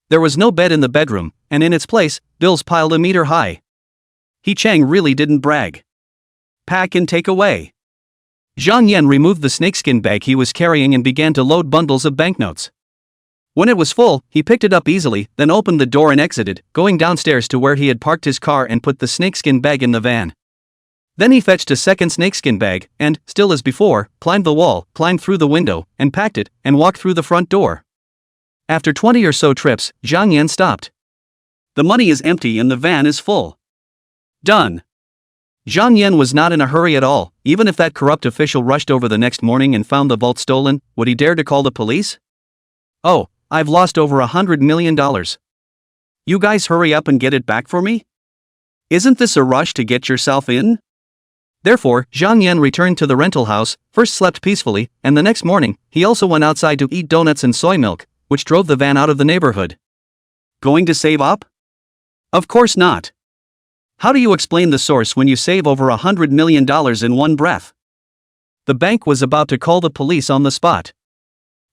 There was no bed in the bedroom, and in its place, bills piled a meter high. He Chang really didn't brag. Pack and take away. Zhang Yan removed the snakeskin bag he was carrying and began to load bundles of banknotes. When it was full, he picked it up easily, then opened the door and exited, going downstairs to where he had parked his car and put the snakeskin bag in the van. Then he fetched a second snakeskin bag, and, still as before, climbed the wall, climbed through the window, and packed it, and walked through the front door. After 20 or so trips, Zhang Yan stopped. The money is empty and the van is full. Done. Zhang Yan was not in a hurry at all. Even if that corrupt official rushed over the next morning and found the vault stolen, would he dare to call the police? Oh, I've lost over $100 million. You guys hurry up and get it back for me? Isn't this a rush to get yourself in? Therefore, Zhang Yan returned to the rental house, first slept peacefully, and the next morning, he also went outside to eat donuts and soy milk, which drove the van out of the neighborhood. Going to save up? Of course not. How do you explain the source when you save over $100 million in one breath? The bank was about to call the police on the spot.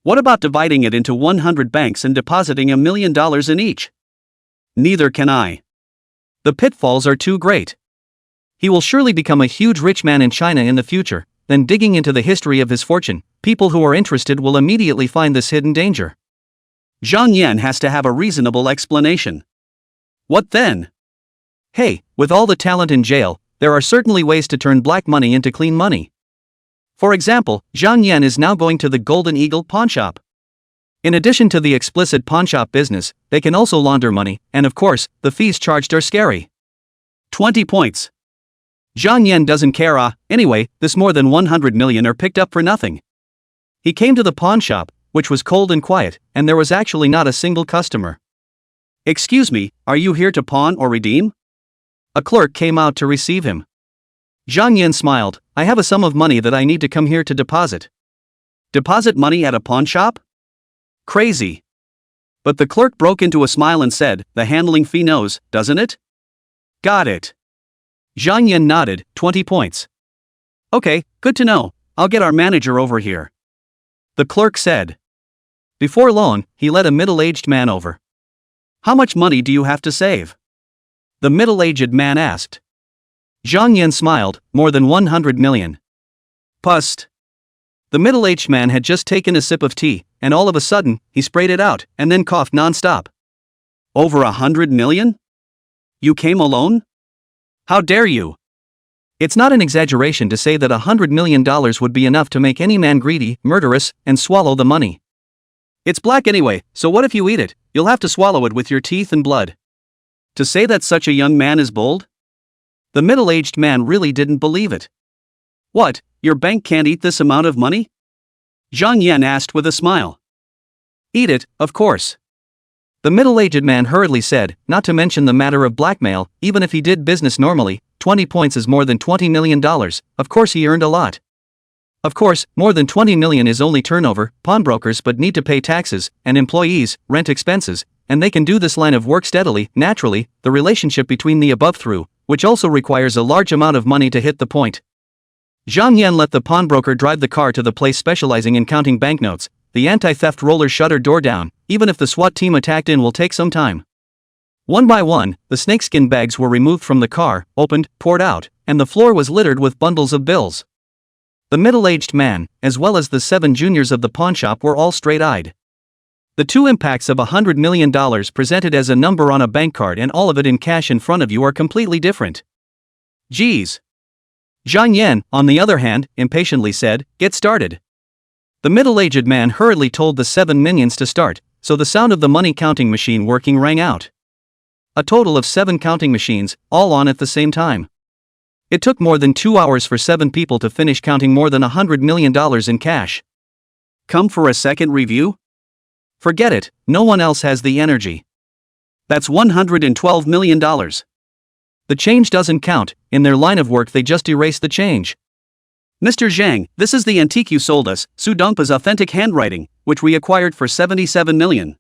What about dividing it into 100 banks and depositing $1 million in each? Neither can I. The pitfalls are too great. He will surely become a huge rich man in China in the future. Then digging into the history of his fortune, people who are interested will immediately find this hidden danger. Zhang Yan has to have a reasonable explanation. What then? Hey, with all the talent in jail, there are certainly ways to turn black money into clean money. For example, Zhang Yan is now going to the Golden Eagle pawnshop. In addition to the explicit pawnshop business, they can also launder money, and of course, the fees charged are scary. 20 points. Zhang Yan doesn't care. Anyway, this more than 100 million are picked up for nothing. He came to the pawnshop, which was cold and quiet, and there was actually not a single customer. Excuse me, are you here to pawn or redeem? A clerk came out to receive him. Zhang Yan smiled. I have a sum of money that I need to come here to deposit. Deposit money at a pawnshop? Crazy. But the clerk broke into a smile and said, the handling fee knows, doesn't it? Got it. Zhang Yan nodded, 20 points. Okay, good to know. I'll get our manager over here. The clerk said. Before long, he led a middle-aged man over. How much money do you have to save? The middle-aged man asked. Zhang Yan smiled, more than 100 million. Pust. The middle-aged man had just taken a sip of tea, and all of a sudden, he sprayed it out, and then coughed non-stop. Over 100 million? You came alone? How dare you? It's not an exaggeration to say that $100 million would be enough to make any man greedy, murderous, and swallow the money. It's black anyway, so what if you eat it? You'll have to swallow it with your teeth and blood. To say that such a young man is bold? The middle-aged man really didn't believe it. What, your bank can't eat this amount of money? Zhang Yan asked with a smile. Eat it, of course. The middle-aged man hurriedly said, not to mention the matter of blackmail, even if he did business normally, 20 points is more than $20 million, of course he earned a lot. Of course, more than 20 million is only turnover, pawnbrokers but need to pay taxes, and employees, rent expenses, and they can do this line of work steadily, naturally, the relationship between the above through, which also requires a large amount of money to hit the point. Zhang Yan let the pawnbroker drive the car to the place specializing in counting banknotes. The anti-theft roller shuttered door down. Even if the SWAT team attacked in will take some time. One by one, the snakeskin bags were removed from the car, opened, poured out, and the floor was littered with bundles of bills. The middle-aged man, as well as the 7 juniors of the pawnshop were all straight-eyed. The two impacts of $100 million presented as a number on a bank card and all of it in cash in front of you are completely different. Geez. Zhang Yan, on the other hand, impatiently said, "Get started." The middle-aged man hurriedly told the 7 minions to start, so the sound of the money-counting machine working rang out. A total of 7 counting machines, all on at the same time. It took more than 2 hours for 7 people to finish counting more than $100 million in cash. Come for a second review? Forget it, no one else has the energy. That's $112 million. The change doesn't count, in their line of work they just erase the change. Mr. Zhang, this is the antique you sold us, Su Dongpa's authentic handwriting, which we acquired for 77 million.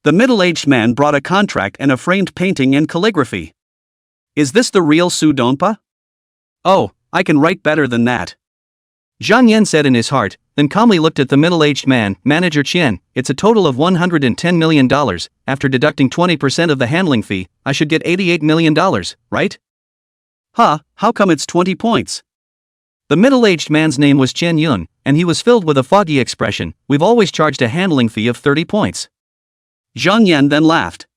The middle-aged man brought a contract and a framed painting and calligraphy. Is this the real Su Dongpa? Oh, I can write better than that. Zhang Yan said in his heart, then calmly looked at the middle-aged man, Manager Qian. It's a total of $110 million, after deducting 20% of the handling fee, I should get $88 million, right? Huh, how come it's 20 points? The middle-aged man's name was Chen Yun, and he was filled with a foggy expression. We've always charged a handling fee of 30 points. Zhang Yan then laughed.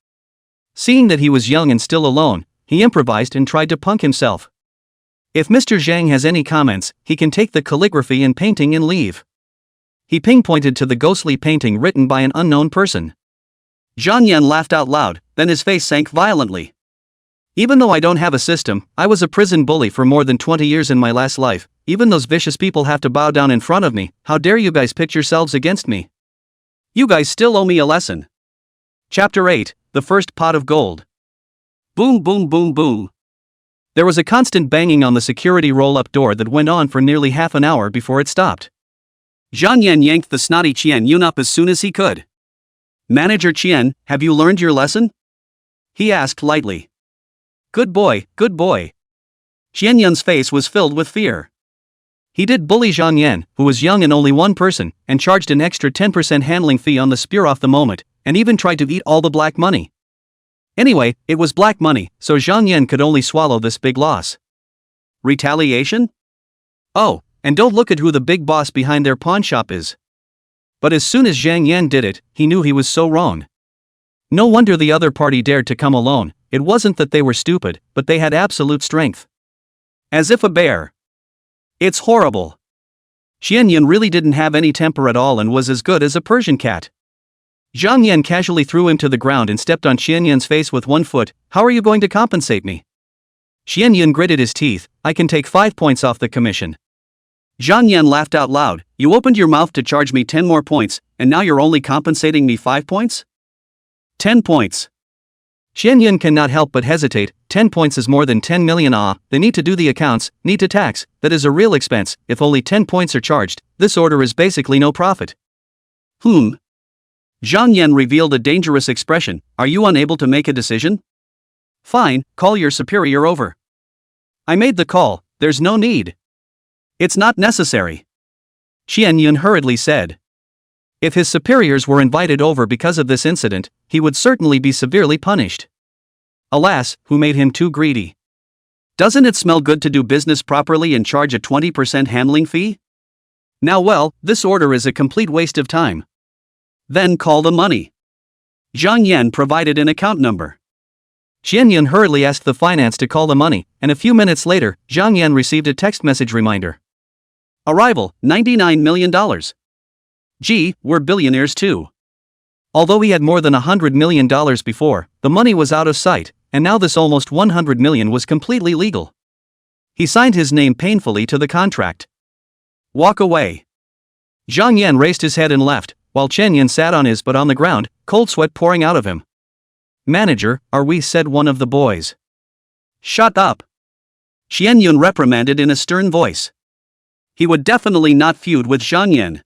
Seeing that he was young and still alone, he improvised and tried to punk himself. If Mr. Zhang has any comments, he can take the calligraphy and painting and leave. He pinpointed to the ghostly painting written by an unknown person. Zhang Yan laughed out loud, then his face sank violently. Even though I don't have a system, I was a prison bully for more than 20 years in my last life. Even those vicious people have to bow down in front of me. How dare you guys pit yourselves against me? You guys still owe me a lesson. Chapter 8, The First Pot of Gold. Boom boom boom boom. There was a constant banging on the security roll-up door that went on for nearly half an hour before it stopped. Zhang Yan yanked the snotty Qian Yun up as soon as he could. Manager Qian, have you learned your lesson? He asked lightly. Good boy, good boy. Qian Yun's face was filled with fear. He did bully Zhang Yan, who was young and only one person, and charged an extra 10% handling fee on the spear off the moment, and even tried to eat all the black money. Anyway, it was black money, so Zhang Yan could only swallow this big loss. Retaliation? Oh, and don't look at who the big boss behind their pawn shop is. But as soon as Zhang Yan did it, he knew he was so wrong. No wonder the other party dared to come alone. It wasn't that they were stupid, but they had absolute strength. As if a bear. It's horrible. Qian Yun really didn't have any temper at all and was as good as a Persian cat. Zhang Yan casually threw him to the ground and stepped on Qian Yun's face with one foot. How are you going to compensate me? Qian Yun gritted his teeth. I can take 5 points off the commission. Zhang Yan laughed out loud. You opened your mouth to charge me 10 more points, and now you're only compensating me 5 points? 10 points. Qian Yun cannot help but hesitate. 10 points is more than 10 million. They need to do the accounts, need to tax. That is a real expense. If only 10 points are charged, this order is basically no profit. Zhang Yan revealed a dangerous expression. Are you unable to make a decision? Fine, call your superior over. I made the call, there's no need. It's not necessary. Qian Yun hurriedly said. If his superiors were invited over because of this incident, he would certainly be severely punished. Alas, who made him too greedy? Doesn't it smell good to do business properly and charge a 20% handling fee? Now well, this order is a complete waste of time. Then call the money. Zhang Yan provided an account number. Qian Yun hurriedly asked the finance to call the money, and a few minutes later, Zhang Yan received a text message reminder. Arrival, $99 million. Gee, we're billionaires too. Although he had more than $100 million before, the money was out of sight, and now this almost $100 million was completely legal. He signed his name painfully to the contract. Walk away. Zhang Yan raised his head and left, while Chen Yun sat on his butt on the ground, cold sweat pouring out of him. Manager, are we? Said one of the boys. Shut up. Qian Yun reprimanded in a stern voice. He would definitely not feud with Zhang Yan.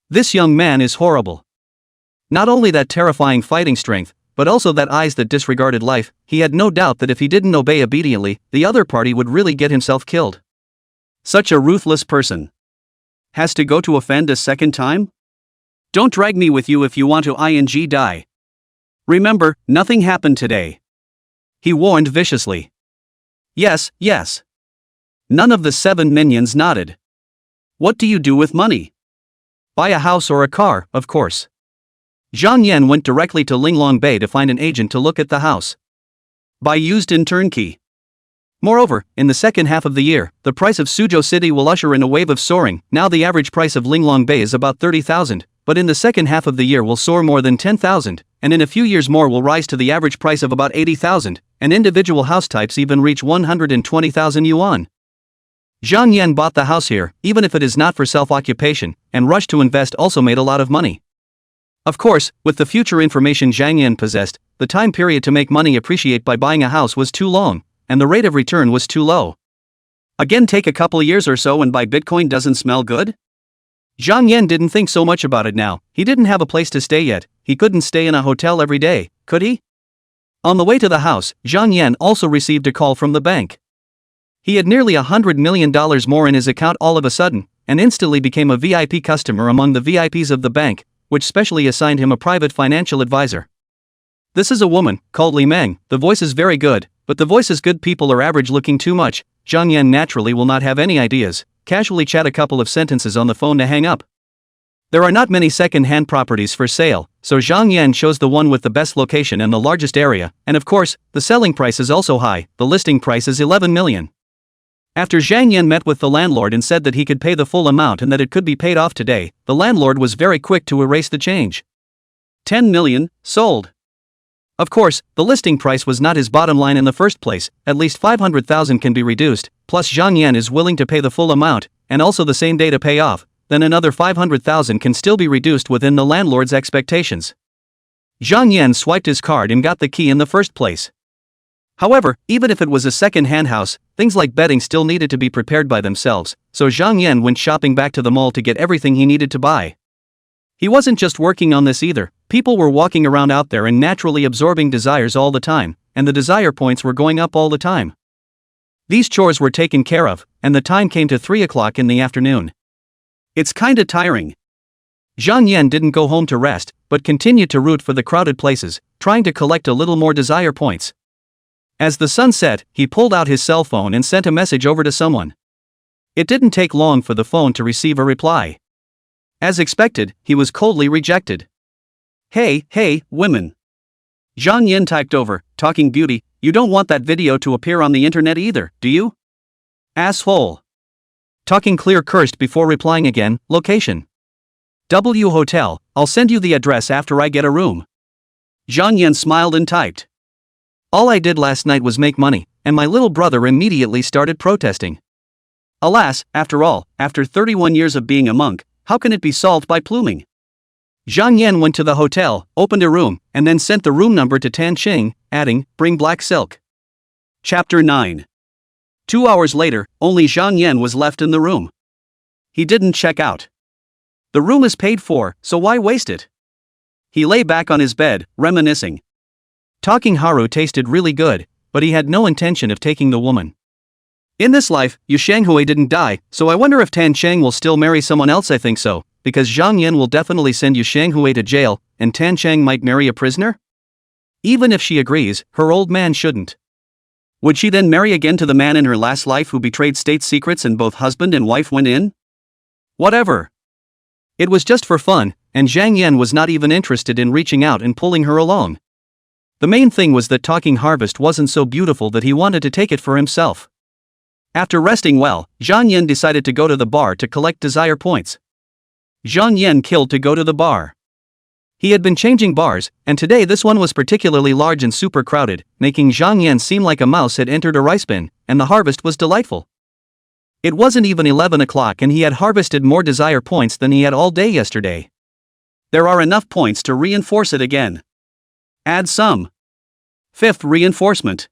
This young man is horrible. Not only that terrifying fighting strength, but also that eyes that disregarded life. He had no doubt that if he didn't obey obediently, the other party would really get himself killed. Such a ruthless person. Has to go to offend a second time? Don't drag me with you if you want to die. Remember, nothing happened today. He warned viciously. Yes, yes. None of the 7 minions nodded. What do you do with money? Buy a house or a car, of course. Zhang Yan went directly to Linglong Bay to find an agent to look at the house. Buy used in turnkey. Moreover, in the second half of the year, the price of Suzhou City will usher in a wave of soaring. Now the average price of Linglong Bay is about 30,000, but in the second half of the year will soar more than 10,000, and in a few years more will rise to the average price of about 80,000, and individual house types even reach 120,000 yuan. Zhang Yan bought the house here, even if it is not for self-occupation, and rushed to invest also made a lot of money. Of course, with the future information Zhang Yan possessed, the time period to make money appreciate by buying a house was too long, and the rate of return was too low. Again, take a couple years or so and buy Bitcoin doesn't smell good? Zhang Yan didn't think so much about it now. He didn't have a place to stay yet. He couldn't stay in a hotel every day, could he? On the way to the house, Zhang Yan also received a call from the bank. He had nearly $100 million more in his account all of a sudden, and instantly became a VIP customer among the VIPs of the bank, which specially assigned him a private financial advisor. This is a woman, called Li Meng. The voice is very good, but the voice is good people are average looking too much. Zhang Yan naturally will not have any ideas, casually chat a couple of sentences on the phone to hang up. There are not many second-hand properties for sale, so Zhang Yan chose the one with the best location and the largest area, and of course, the selling price is also high. The listing price is 11 million. After Zhang Yan met with the landlord and said that he could pay the full amount and that it could be paid off today, the landlord was very quick to erase the change. 10 million, sold. Of course, the listing price was not his bottom line in the first place. At least 500,000 can be reduced, plus Zhang Yan is willing to pay the full amount, and also the same day to pay off, then another 500,000 can still be reduced within the landlord's expectations. Zhang Yan swiped his card and got the key in the first place. However, even if it was a second-hand house, things like bedding still needed to be prepared by themselves, so Zhang Yan went shopping back to the mall to get everything he needed to buy. He wasn't just working on this either. People were walking around out there and naturally absorbing desires all the time, and the desire points were going up all the time. These chores were taken care of, and the time came to 3 o'clock in the afternoon. It's kinda tiring. Zhang Yan didn't go home to rest, but continued to root for the crowded places, trying to collect a little more desire points. As the sun set, he pulled out his cell phone and sent a message over to someone. It didn't take long for the phone to receive a reply. As expected, he was coldly rejected. Hey, women. Zhang Yan typed over, talking beauty, you don't want that video to appear on the internet either, do you? Asshole. Talking clear cursed before replying again, location. W Hotel, I'll send you the address after I get a room. Zhang Yan smiled and typed. All I did last night was make money, and my little brother immediately started protesting. Alas, after all, after 31 years of being a monk, how can it be solved by pluming? Zhang Yan went to the hotel, opened a room, and then sent the room number to Tan Qing, adding, bring black silk. Chapter 9. 2 hours later, only Zhang Yan was left in the room. He didn't check out. The room is paid for, so why waste it? He lay back on his bed, reminiscing. Talking Haru tasted really good, but he had no intention of taking the woman. In this life, Yu Xianghui didn't die, so I wonder if Tan Cheng will still marry someone else. I think so, because Zhang Yan will definitely send Yu Xianghui to jail, and Tan Cheng might marry a prisoner? Even if she agrees, her old man shouldn't. Would she then marry again to the man in her last life who betrayed state secrets and both husband and wife went in? Whatever. It was just for fun, and Zhang Yan was not even interested in reaching out and pulling her along. The main thing was that Talking Harvest wasn't so beautiful that he wanted to take it for himself. After resting well, Zhang Yan decided to go to the bar to collect desire points. Zhang Yan killed to go to the bar. He had been changing bars, and today this one was particularly large and super crowded, making Zhang Yan seem like a mouse had entered a rice bin, and the harvest was delightful. It wasn't even 11 o'clock and he had harvested more desire points than he had all day yesterday. There are enough points to reinforce it again. Add some. 5th reinforcement.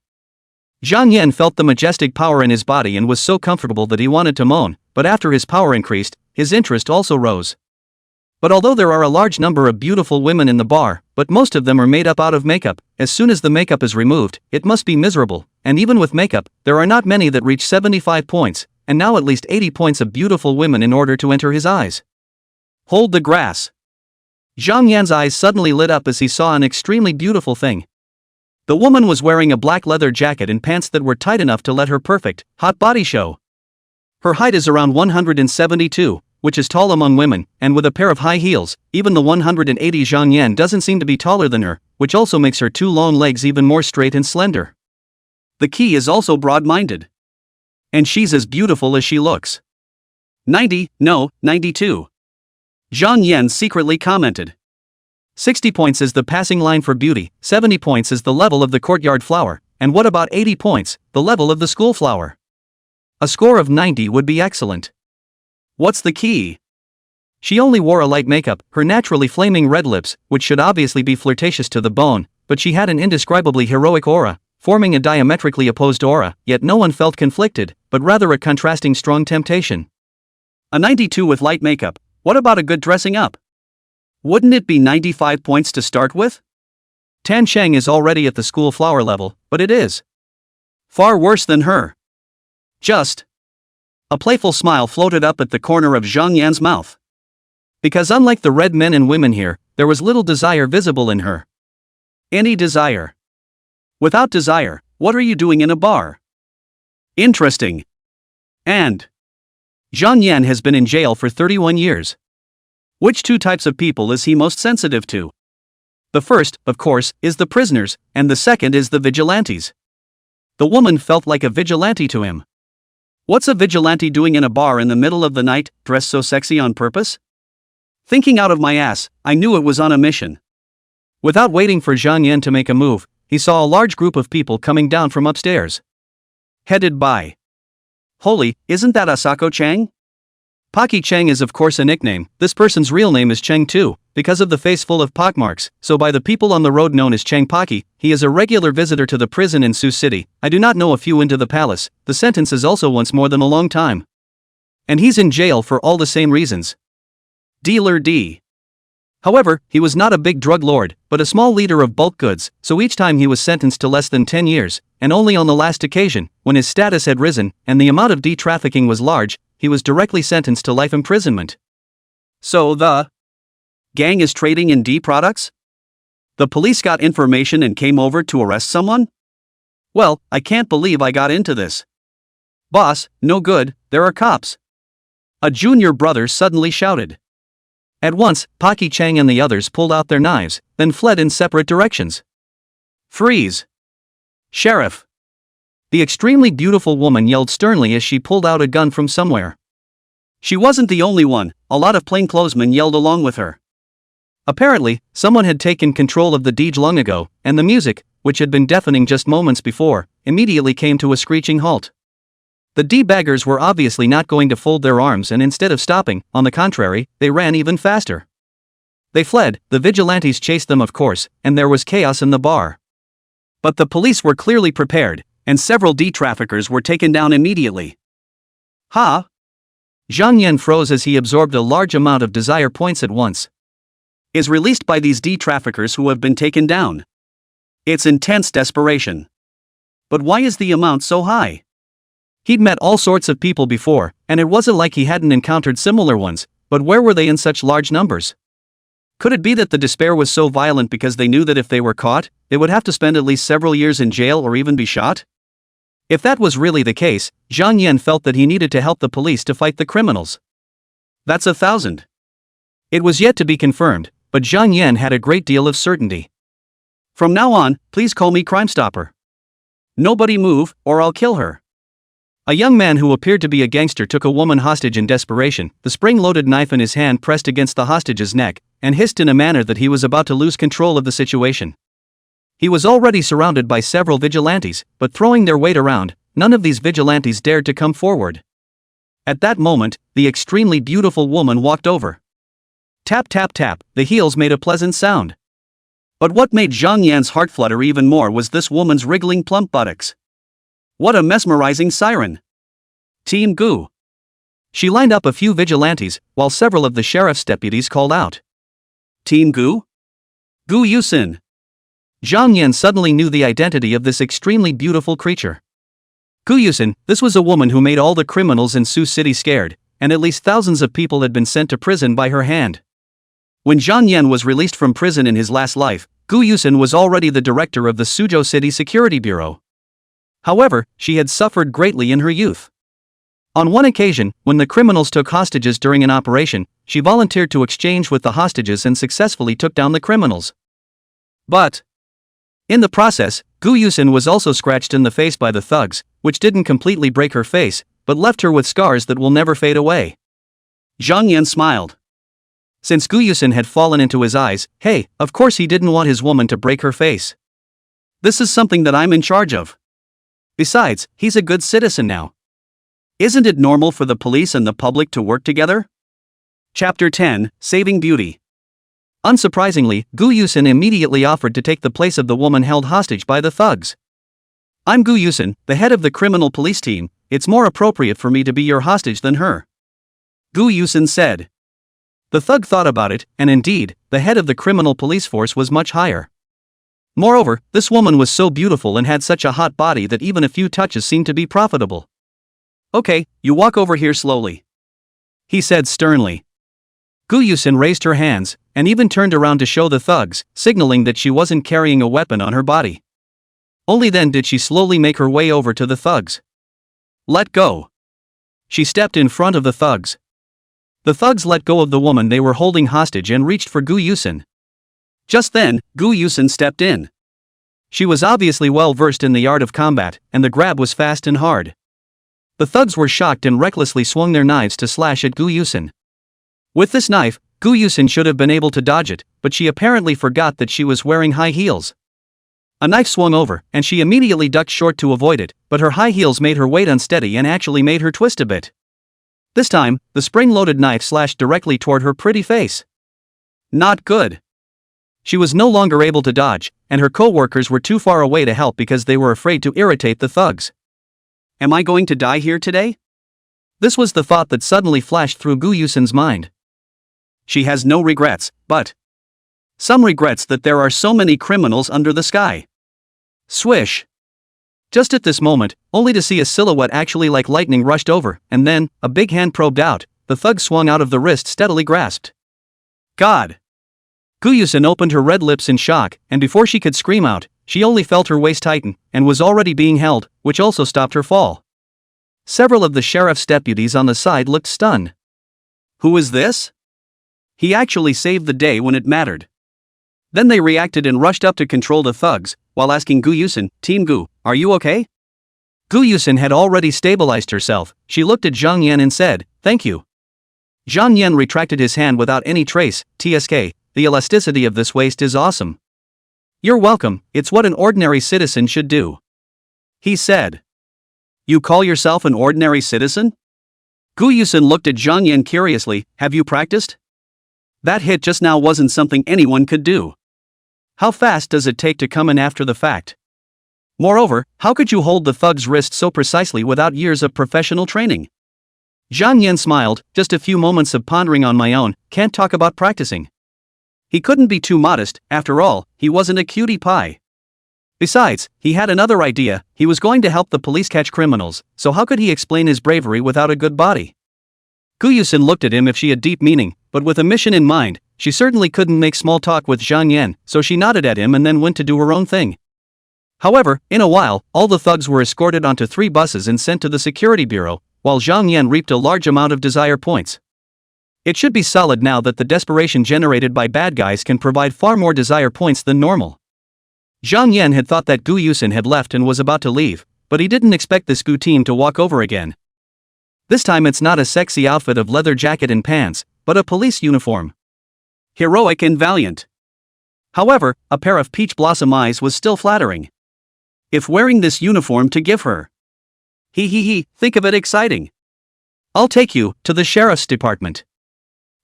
Zhang Yan felt the majestic power in his body and was so comfortable that he wanted to moan, but after his power increased, his interest also rose. But although there are a large number of beautiful women in the bar, but most of them are made up out of makeup, as soon as the makeup is removed, it must be miserable, and even with makeup, there are not many that reach 75 points, and now at least 80 points of beautiful women in order to enter his eyes. Hold the grass. Zhang Yan's eyes suddenly lit up as he saw an extremely beautiful thing. The woman was wearing a black leather jacket and pants that were tight enough to let her perfect, hot body show. Her height is around 172, which is tall among women, and with a pair of high heels, even the 180 Zhang Yan doesn't seem to be taller than her, which also makes her 2 long legs even more straight and slender. The key is also broad-minded. And she's as beautiful as she looks. 90, no, 92. Zhang Yan secretly commented. 60 points is the passing line for beauty, 70 points is the level of the courtyard flower, and what about 80 points, the level of the school flower? A score of 90 would be excellent. What's the key? She only wore a light makeup, her naturally flaming red lips, which should obviously be flirtatious to the bone, but she had an indescribably heroic aura, forming a diametrically opposed aura, yet no one felt conflicted, but rather a contrasting strong temptation. A 92 with light makeup, what about a good dressing up? Wouldn't it be 95 points to start with? Tan Sheng is already at the school flower level, but it is far worse than her. Just. A playful smile floated up at the corner of Zhang Yan's mouth. Because unlike the red men and women here, there was little desire visible in her. Any desire? Without desire, what are you doing in a bar? Interesting. And Zhang Yan has been in jail for 31 years. Which two types of people is he most sensitive to? The first, of course, is the prisoners, and the second is the vigilantes. The woman felt like a vigilante to him. What's a vigilante doing in a bar in the middle of the night, dressed so sexy on purpose? Thinking out of my ass, I knew it was on a mission. Without waiting for Zhang Yan to make a move, he saw a large group of people coming down from upstairs. Headed by. Holy, isn't that Asako Chang? Paki Cheng is of course a nickname, this person's real name is Cheng too, because of the face full of pockmarks, so by the people on the road known as Cheng Paki, he is a regular visitor to the prison in Sioux City. I do not know a few into the palace, the sentence is also once more than a long time. And he's in jail for all the same reasons. Dealer D. However, he was not a big drug lord, but a small leader of bulk goods, so each time he was sentenced to less than 10 years, and only on the last occasion, when his status had risen, and the amount of D-trafficking was large, he was directly sentenced to life imprisonment. So the gang is trading in D products? The police got information and came over to arrest someone? Well, I can't believe I got into this. Boss, no good, there are cops. A junior brother suddenly shouted. At once, Paki Chang and the others pulled out their knives, then fled in separate directions. Freeze! Sheriff! The extremely beautiful woman yelled sternly as she pulled out a gun from somewhere. She wasn't the only one, a lot of plainclothesmen yelled along with her. Apparently, someone had taken control of the Deej long ago, and the music, which had been deafening just moments before, immediately came to a screeching halt. The D-baggers were obviously not going to fold their arms, and instead of stopping, on the contrary, they ran even faster. They fled, the vigilantes chased them of course, and there was chaos in the bar. But the police were clearly prepared, and several D-traffickers were taken down immediately. Ha! Zhang Yan froze as he absorbed a large amount of desire points at once. Is released by these D-traffickers who have been taken down. It's intense desperation. But why is the amount so high? He'd met all sorts of people before, and it wasn't like he hadn't encountered similar ones, but where were they in such large numbers? Could it be that the despair was so violent because they knew that if they were caught, they would have to spend at least several years in jail or even be shot? If that was really the case, Zhang Yan felt that he needed to help the police to fight the criminals. That's 1,000. It was yet to be confirmed, but Zhang Yan had a great deal of certainty. From now on, please call me Crime Stopper. Nobody move, or I'll kill her. A young man who appeared to be a gangster took a woman hostage in desperation, the spring-loaded knife in his hand pressed against the hostage's neck, and hissed in a manner that he was about to lose control of the situation. He was already surrounded by several vigilantes, but throwing their weight around, none of these vigilantes dared to come forward. At that moment, the extremely beautiful woman walked over. Tap tap tap, the heels made a pleasant sound. But what made Zhang Yan's heart flutter even more was this woman's wriggling plump buttocks. What a mesmerizing siren! Team Gu. She lined up a few vigilantes, while several of the sheriff's deputies called out. Team Gu? Gu Yusin. Zhang Yan suddenly knew the identity of this extremely beautiful creature. Gu Yusin, this was a woman who made all the criminals in Sioux City scared, and at least thousands of people had been sent to prison by her hand. When Zhang Yan was released from prison in his last life, Gu Yusin was already the director of the Suzhou City Security Bureau. However, she had suffered greatly in her youth. On one occasion, when the criminals took hostages during an operation, she volunteered to exchange with the hostages and successfully took down the criminals. But in the process, Gu Yusin was also scratched in the face by the thugs, which didn't completely break her face, but left her with scars that will never fade away. Zhang Yan smiled. Since Gu Yusin had fallen into his eyes, hey, of course he didn't want his woman to break her face. This is something that I'm in charge of. Besides, he's a good citizen now. Isn't it normal for the police and the public to work together? Chapter 10, Saving Beauty. Unsurprisingly, Gu Yusin immediately offered to take the place of the woman held hostage by the thugs. I'm Gu Yusin, the head of the criminal police team. It's more appropriate for me to be your hostage than her. Gu Yusin said. The thug thought about it, and indeed, the head of the criminal police force was much higher. Moreover, this woman was so beautiful and had such a hot body that even a few touches seemed to be profitable. Okay, you walk over here slowly, he said sternly. Gu Yusin raised her hands, and even turned around to show the thugs, signaling that she wasn't carrying a weapon on her body. Only then did she slowly make her way over to the thugs. Let go. She stepped in front of the thugs. The thugs let go of the woman they were holding hostage and reached for Gu Yusin. Just then, Gu Yusin stepped in. She was obviously well versed in the art of combat, and the grab was fast and hard. The thugs were shocked and recklessly swung their knives to slash at Gu Yusin. With this knife, Gu Yusin should have been able to dodge it, but she apparently forgot that she was wearing high heels. A knife swung over, and she immediately ducked short to avoid it, but her high heels made her weight unsteady and actually made her twist a bit. This time, the spring-loaded knife slashed directly toward her pretty face. Not good. She was no longer able to dodge, and her co-workers were too far away to help because they were afraid to irritate the thugs. Am I going to die here today? This was the thought that suddenly flashed through Gu Yusin's mind. She has no regrets, but some regrets that there are so many criminals under the sky. Swish. Just at this moment, only to see a silhouette actually like lightning rushed over, and then, a big hand probed out, the thug swung out of the wrist steadily grasped. God! Gu Yusin opened her red lips in shock, and before she could scream out, she only felt her waist tighten, and was already being held, which also stopped her fall. Several of the sheriff's deputies on the side looked stunned. Who is this? He actually saved the day when it mattered. Then they reacted and rushed up to control the thugs, while asking Gu Yusin, Team Gu, are you okay? Gu Yusin had already stabilized herself. She looked at Zhang Yan and said, thank you. Zhang Yan retracted his hand without any trace. TSK, the elasticity of this waist is awesome. You're welcome, it's what an ordinary citizen should do. He said. You call yourself an ordinary citizen? Gu Yusin looked at Zhang Yan curiously, have you practiced? That hit just now wasn't something anyone could do. How fast does it take to come in after the fact? Moreover, how could you hold the thug's wrist so precisely without years of professional training? Zhang Yan smiled, just a few moments of pondering on my own, can't talk about practicing. He couldn't be too modest, after all, he wasn't a cutie pie. Besides, he had another idea, he was going to help the police catch criminals, so how could he explain his bravery without a good body? Gu Yusin looked at him if she had deep meaning, but with a mission in mind, she certainly couldn't make small talk with Zhang Yan, so she nodded at him and then went to do her own thing. However, in a while, all the thugs were escorted onto 3 buses and sent to the security bureau, while Zhang Yan reaped a large amount of desire points. It should be solid now that the desperation generated by bad guys can provide far more desire points than normal. Zhang Yan had thought that Gu Yusin had left and was about to leave, but he didn't expect this Gu team to walk over again. This time it's not a sexy outfit of leather jacket and pants, but a police uniform. Heroic and valiant. However, a pair of peach blossom eyes was still flattering. If wearing this uniform to give her. Think of it exciting. I'll take you to the sheriff's department.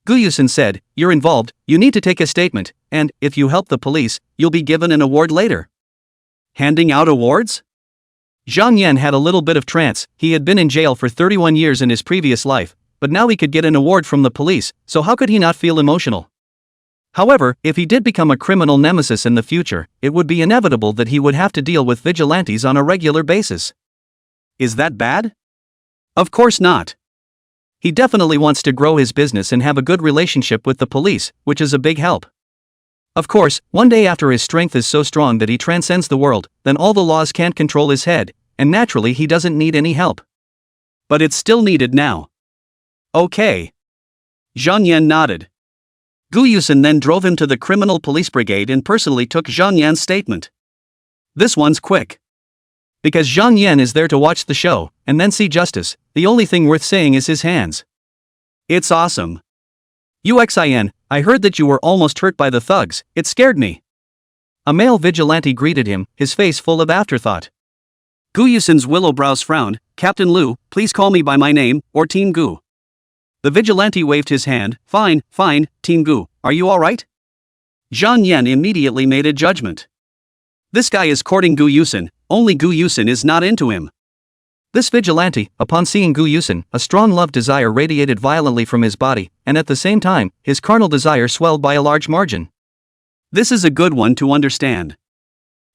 Gu Yusin said, you're involved, you need to take a statement, and, if you help the police, you'll be given an award later. Handing out awards? Zhang Yan had a little bit of trance, he had been in jail for 31 years in his previous life, but now he could get an award from the police, so how could he not feel emotional? However, if he did become a criminal nemesis in the future, it would be inevitable that he would have to deal with vigilantes on a regular basis. Is that bad? Of course not. He definitely wants to grow his business and have a good relationship with the police, which is a big help. Of course, one day after his strength is so strong that he transcends the world, then all the laws can't control his head, and naturally he doesn't need any help. But it's still needed now. Okay. Zhang Yan nodded. Gu Yusin then drove him to the criminal police brigade and personally took Zhang Yan's statement. This one's quick. Because Zhang Yan is there to watch the show, and then see justice, the only thing worth saying is his hands. It's awesome. Uxin, I heard that you were almost hurt by the thugs, it scared me. A male vigilante greeted him, his face full of afterthought. Gu Yusin's willow brows frowned. Captain Lu, please call me by my name, or Team Gu. The vigilante waved his hand. Fine, Team Gu, are you alright? Zhang Yan immediately made a judgment. This guy is courting Gu Yusin, only Gu Yusin is not into him. This vigilante, upon seeing Gu Yusin, a strong love desire radiated violently from his body, and at the same time, his carnal desire swelled by a large margin. This is a good one to understand.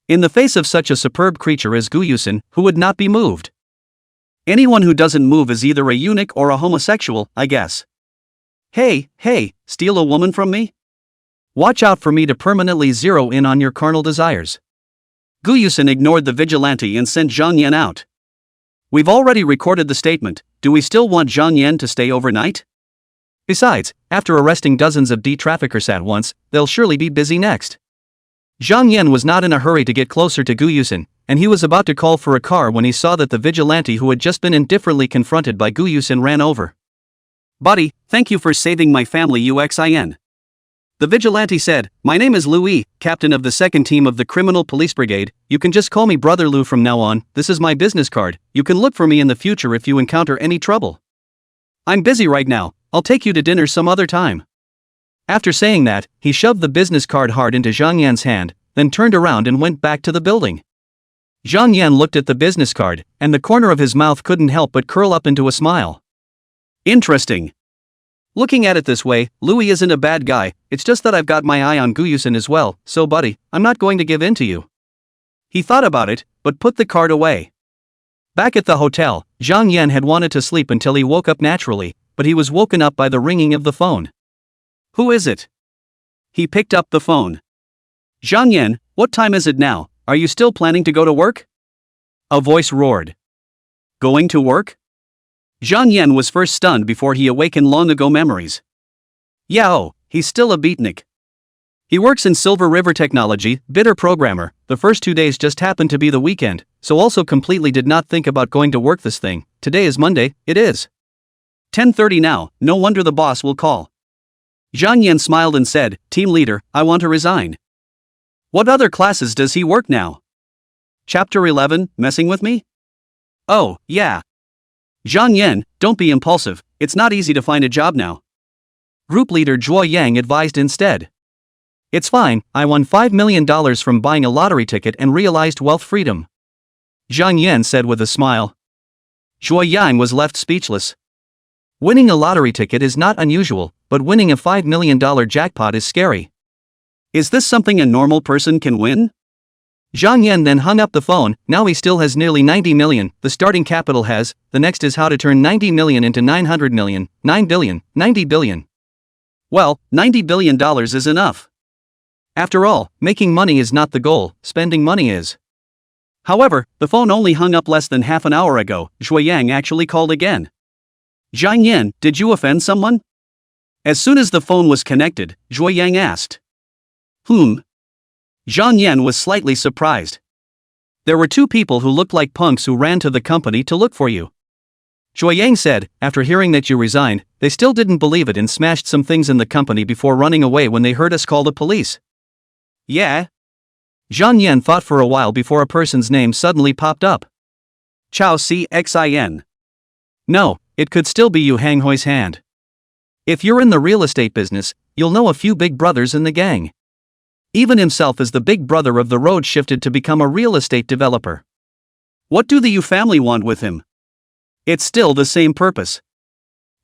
In the face of such a superb creature as Gu Yusin, who would not be moved? Anyone who doesn't move is either a eunuch or a homosexual, I guess. Hey, steal a woman from me? Watch out for me to permanently zero in on your carnal desires. Gu Yusin ignored the vigilante and sent Zhang Yan out. We've already recorded the statement, do we still want Zhang Yan to stay overnight? Besides, after arresting dozens of traffickers at once, they'll surely be busy next. Zhang Yan was not in a hurry to get closer to Gu Yusin, and he was about to call for a car when he saw that the vigilante who had just been indifferently confronted by Gu Yusin ran over. Buddy, thank you for saving my family Uxin. The vigilante said, my name is Louis, captain of the second team of the criminal police brigade, you can just call me Brother Lou from now on, this is my business card, you can look for me in the future if you encounter any trouble. I'm busy right now, I'll take you to dinner some other time. After saying that, he shoved the business card hard into Zhang Yan's hand, then turned around and went back to the building. Zhang Yan looked at the business card, and the corner of his mouth couldn't help but curl up into a smile. Interesting. Looking at it this way, Louis isn't a bad guy, it's just that I've got my eye on Gu Yusin as well, so buddy, I'm not going to give in to you. He thought about it, but put the card away. Back at the hotel, Zhang Yan had wanted to sleep until he woke up naturally, but he was woken up by the ringing of the phone. Who is it? He picked up the phone. Zhang Yan, what time is it now, are you still planning to go to work? A voice roared. Going to work? Zhang Yan was first stunned before he awakened long-ago memories. Yeah, he's still a beatnik. He works in Silver River Technology, bitter programmer, the first 2 days just happened to be the weekend, so also completely did not think about going to work this thing, today is Monday, it is. 10:30 now, no wonder the boss will call. Zhang Yan smiled and said, team leader, I want to resign. What other classes does he work now? Chapter 11, messing with me? Oh, yeah. Zhang Yan, don't be impulsive, it's not easy to find a job now. Group leader Zhuo Yang advised instead. It's fine, I won $5 million from buying a lottery ticket and realized wealth freedom. Zhang Yan said with a smile. Zhuo Yang was left speechless. Winning a lottery ticket is not unusual, but winning a $5 million jackpot is scary. Is this something a normal person can win? Zhang Yan then hung up the phone, now he still has nearly 90 million, the starting capital has, the next is how to turn 90 million into 900 million, 9 billion, 90 billion. Well, $90 billion is enough. After all, making money is not the goal, spending money is. However, the phone only hung up less than half an hour ago, Zhuo Yang actually called again. Zhang Yan, did you offend someone? As soon as the phone was connected, Zhuo Yang asked. Zhang Yan was slightly surprised. There were two people who looked like punks who ran to the company to look for you. Zhuo Yang said, after hearing that you resigned, they still didn't believe it and smashed some things in the company before running away when they heard us call the police. Yeah? Zhang Yan thought for a while before a person's name suddenly popped up. Chao Xin. No, it could still be Yu Xianghui's hand. If you're in the real estate business, you'll know a few big brothers in the gang. Even himself as the big brother of the road shifted to become a real estate developer. What do the Yu family want with him? It's still the same purpose.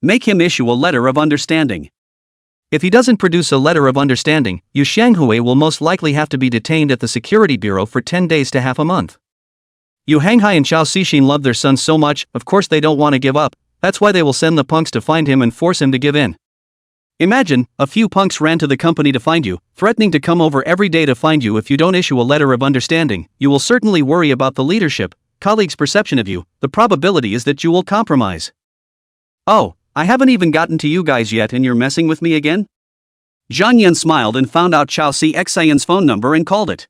Make him issue a letter of understanding. If he doesn't produce a letter of understanding, Yu Xianghui will most likely have to be detained at the security bureau for 10 days to half a month. Yu Xianghui and Chao Xixin love their son so much, of course they don't want to give up, that's why they will send the punks to find him and force him to give in. Imagine, a few punks ran to the company to find you, threatening to come over every day to find you if you don't issue a letter of understanding. You will certainly worry about the leadership, colleagues' perception of you, the probability is that you will compromise. Oh, I haven't even gotten to you guys yet and you're messing with me again? Zhang Yan smiled and found out Chao Xian's phone number and called it.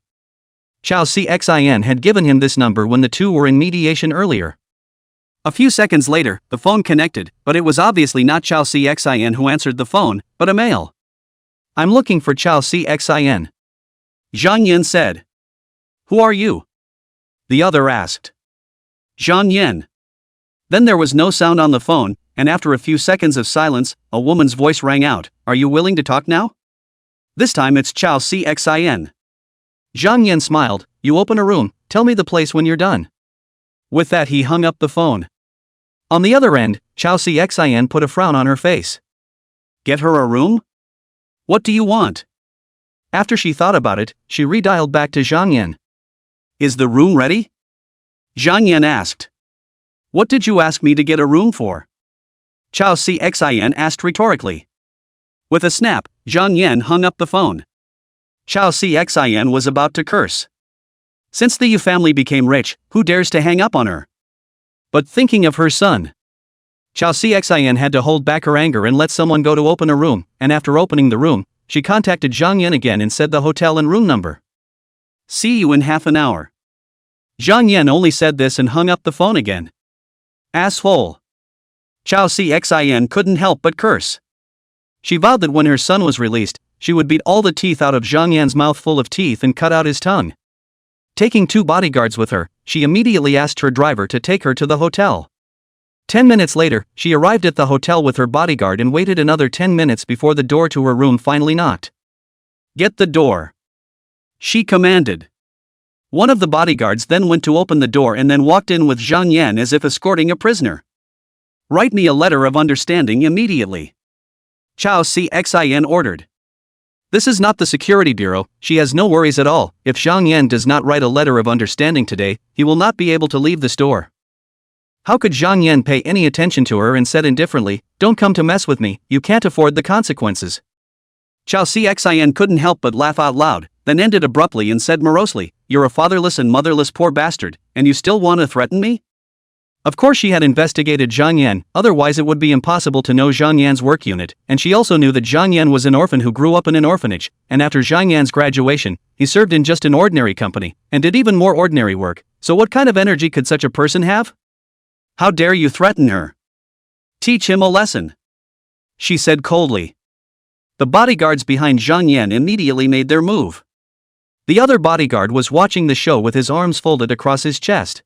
Chao Cxin had given him this number when the two were in mediation earlier. A few seconds later, the phone connected, but it was obviously not Chao Cxin who answered the phone, but a male. "I'm looking for Chao Cxin." Zhang Yin said. "Who are you?" the other asked. Zhang Yin. Then there was no sound on the phone, and after a few seconds of silence, a woman's voice rang out, "Are you willing to talk now?" This time it's Chao Cxin. Zhang Yin smiled, "You open a room, tell me the place when you're done." With that he hung up the phone. On the other end, Chao Cxin put a frown on her face. "Get her a room? What do you want?" After she thought about it, she redialed back to Zhang Yin. "Is the room ready?" Zhang Yin asked. "What did you ask me to get a room for?" Chao Cxin asked rhetorically. With a snap, Zhang Yin hung up the phone. Chao Cxin was about to curse. Since the Yu family became rich, who dares to hang up on her? But thinking of her son, Chao Cxin had to hold back her anger and let someone go to open a room, and after opening the room, she contacted Zhang Yin again and said the hotel and room number. "See you in half an hour." Zhang Yin only said this and hung up the phone again. Asshole. Chao Cxin couldn't help but curse. She vowed that when her son was released, she would beat all the teeth out of Zhang Yan's mouth full of teeth and cut out his tongue. Taking 2 bodyguards with her, she immediately asked her driver to take her to the hotel. 10 minutes later, she arrived at the hotel with her bodyguard and waited another 10 minutes before the door to her room finally knocked. "Get the door," she commanded. One of the bodyguards then went to open the door and then walked in with Zhang Yan as if escorting a prisoner. "Write me a letter of understanding immediately," Chao Cxin ordered. This is not the security bureau, she has no worries at all. If Zhang Yan does not write a letter of understanding today, he will not be able to leave the store. How could Zhang Yan pay any attention to her and said indifferently, "Don't come to mess with me, you can't afford the consequences." Chao Cxin couldn't help but laugh out loud, then ended abruptly and said morosely, "You're a fatherless and motherless poor bastard, and you still want to threaten me?" Of course she had investigated Zhang Yan, otherwise it would be impossible to know Zhang Yan's work unit, and she also knew that Zhang Yan was an orphan who grew up in an orphanage, and after Zhang Yan's graduation, he served in just an ordinary company, and did even more ordinary work, so what kind of energy could such a person have? "How dare you threaten her? Teach him a lesson," she said coldly. The bodyguards behind Zhang Yan immediately made their move. The other bodyguard was watching the show with his arms folded across his chest.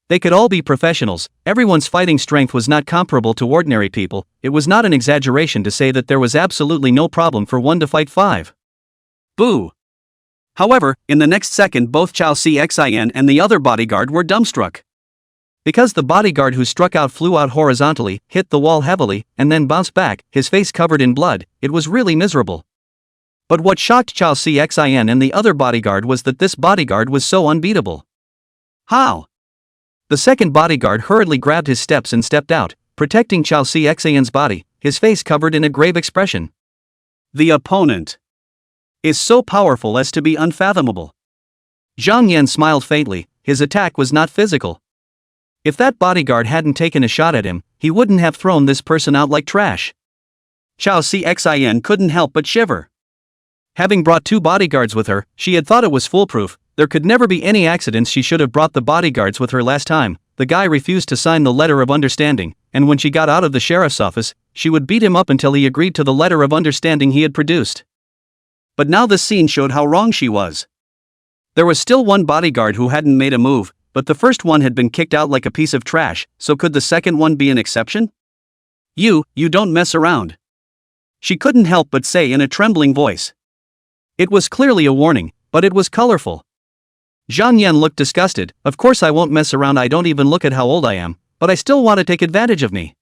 They could all be professionals, everyone's fighting strength was not comparable to ordinary people, it was not an exaggeration to say that there was absolutely no problem for one to fight 5. Boo! However, in the next second both Chao Cxin and the other bodyguard were dumbstruck. Because the bodyguard who struck out flew out horizontally, hit the wall heavily, and then bounced back, his face covered in blood, it was really miserable. But what shocked Chao Cxin and the other bodyguard was that this bodyguard was so unbeatable. How? The second bodyguard hurriedly grabbed his steps and stepped out, protecting Chao Cxin's body, his face covered in a grave expression. The opponent is so powerful as to be unfathomable. Zhang Yan smiled faintly, his attack was not physical. If that bodyguard hadn't taken a shot at him, he wouldn't have thrown this person out like trash. Chao Cxin couldn't help but shiver. Having brought 2 bodyguards with her, she had thought it was foolproof. There could never be any accidents. She should have brought the bodyguards with her last time. The guy refused to sign the letter of understanding, and when she got out of the sheriff's office, she would beat him up until he agreed to the letter of understanding he had produced. But now this scene showed how wrong she was. There was still one bodyguard who hadn't made a move, but the first one had been kicked out like a piece of trash, so could the second one be an exception? You don't mess around," she couldn't help but say in a trembling voice. It was clearly a warning, but it was colorful. Zhang Yan looked disgusted. "Of course I won't mess around, I don't even look at how old I am, but I still want to take advantage of me.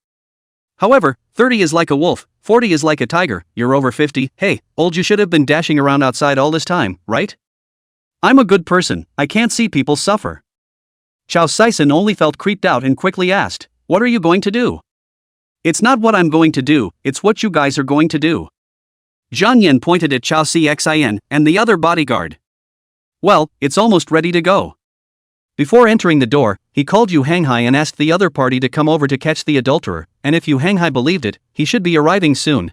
However, 30 is like a wolf, 40 is like a tiger, you're over 50, hey, old you should have been dashing around outside all this time, right? I'm a good person, I can't see people suffer." Chao Cxin only felt creeped out and quickly asked, "What are you going to do?" "It's not what I'm going to do, it's what you guys are going to do." Zhang Yan pointed at Chao Cxin and the other bodyguard. "Well, it's almost ready to go." Before entering the door, he called Yu Xianghui and asked the other party to come over to catch the adulterer, and if Yu Xianghui believed it, he should be arriving soon.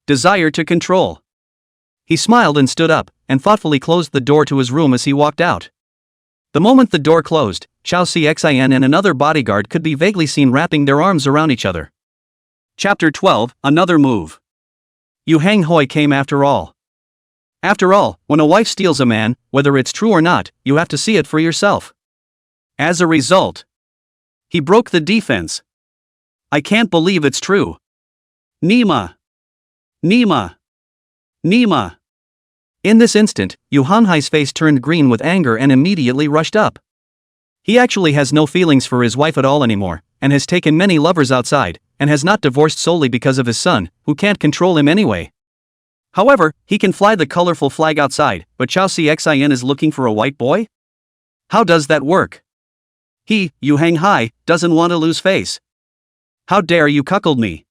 Desire to control. He smiled and stood up, and thoughtfully closed the door to his room as he walked out. The moment the door closed, Chao Cixin and another bodyguard could be vaguely seen wrapping their arms around each other. Chapter 12, Another Move. Yu Xianghui came after all. After all, when a wife steals a man, whether it's true or not, you have to see it for yourself. As a result, he broke the defense. I can't believe it's true. Nima. Nima. Nima. In this instant, Yu Hanhai's face turned green with anger and immediately rushed up. He actually has no feelings for his wife at all anymore, and has taken many lovers outside, and has not divorced solely because of his son, who can't control him anyway. However, he can fly the colorful flag outside, but Chao Cixin is looking for a white boy? How does that work? He, Yu Hanghai, doesn't want to lose face. How dare you cuckold me?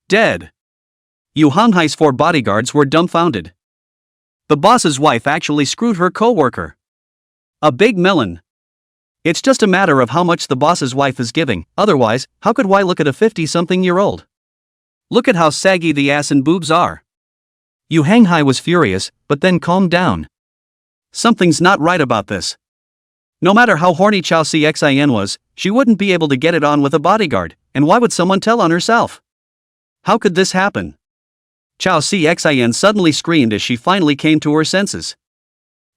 Dead. Yu Hanhai's 4 bodyguards were dumbfounded. The boss's wife actually screwed her co-worker. A big melon. It's just a matter of how much the boss's wife is giving, otherwise, how could Y look at a 50-something-year-old? Look at how saggy the ass and boobs are. Yu Hanghai was furious, but then calmed down. Something's not right about this. No matter how horny Chao Cixin was, she wouldn't be able to get it on with a bodyguard, and why would someone tell on herself? How could this happen? Chao Cixin suddenly screamed as she finally came to her senses.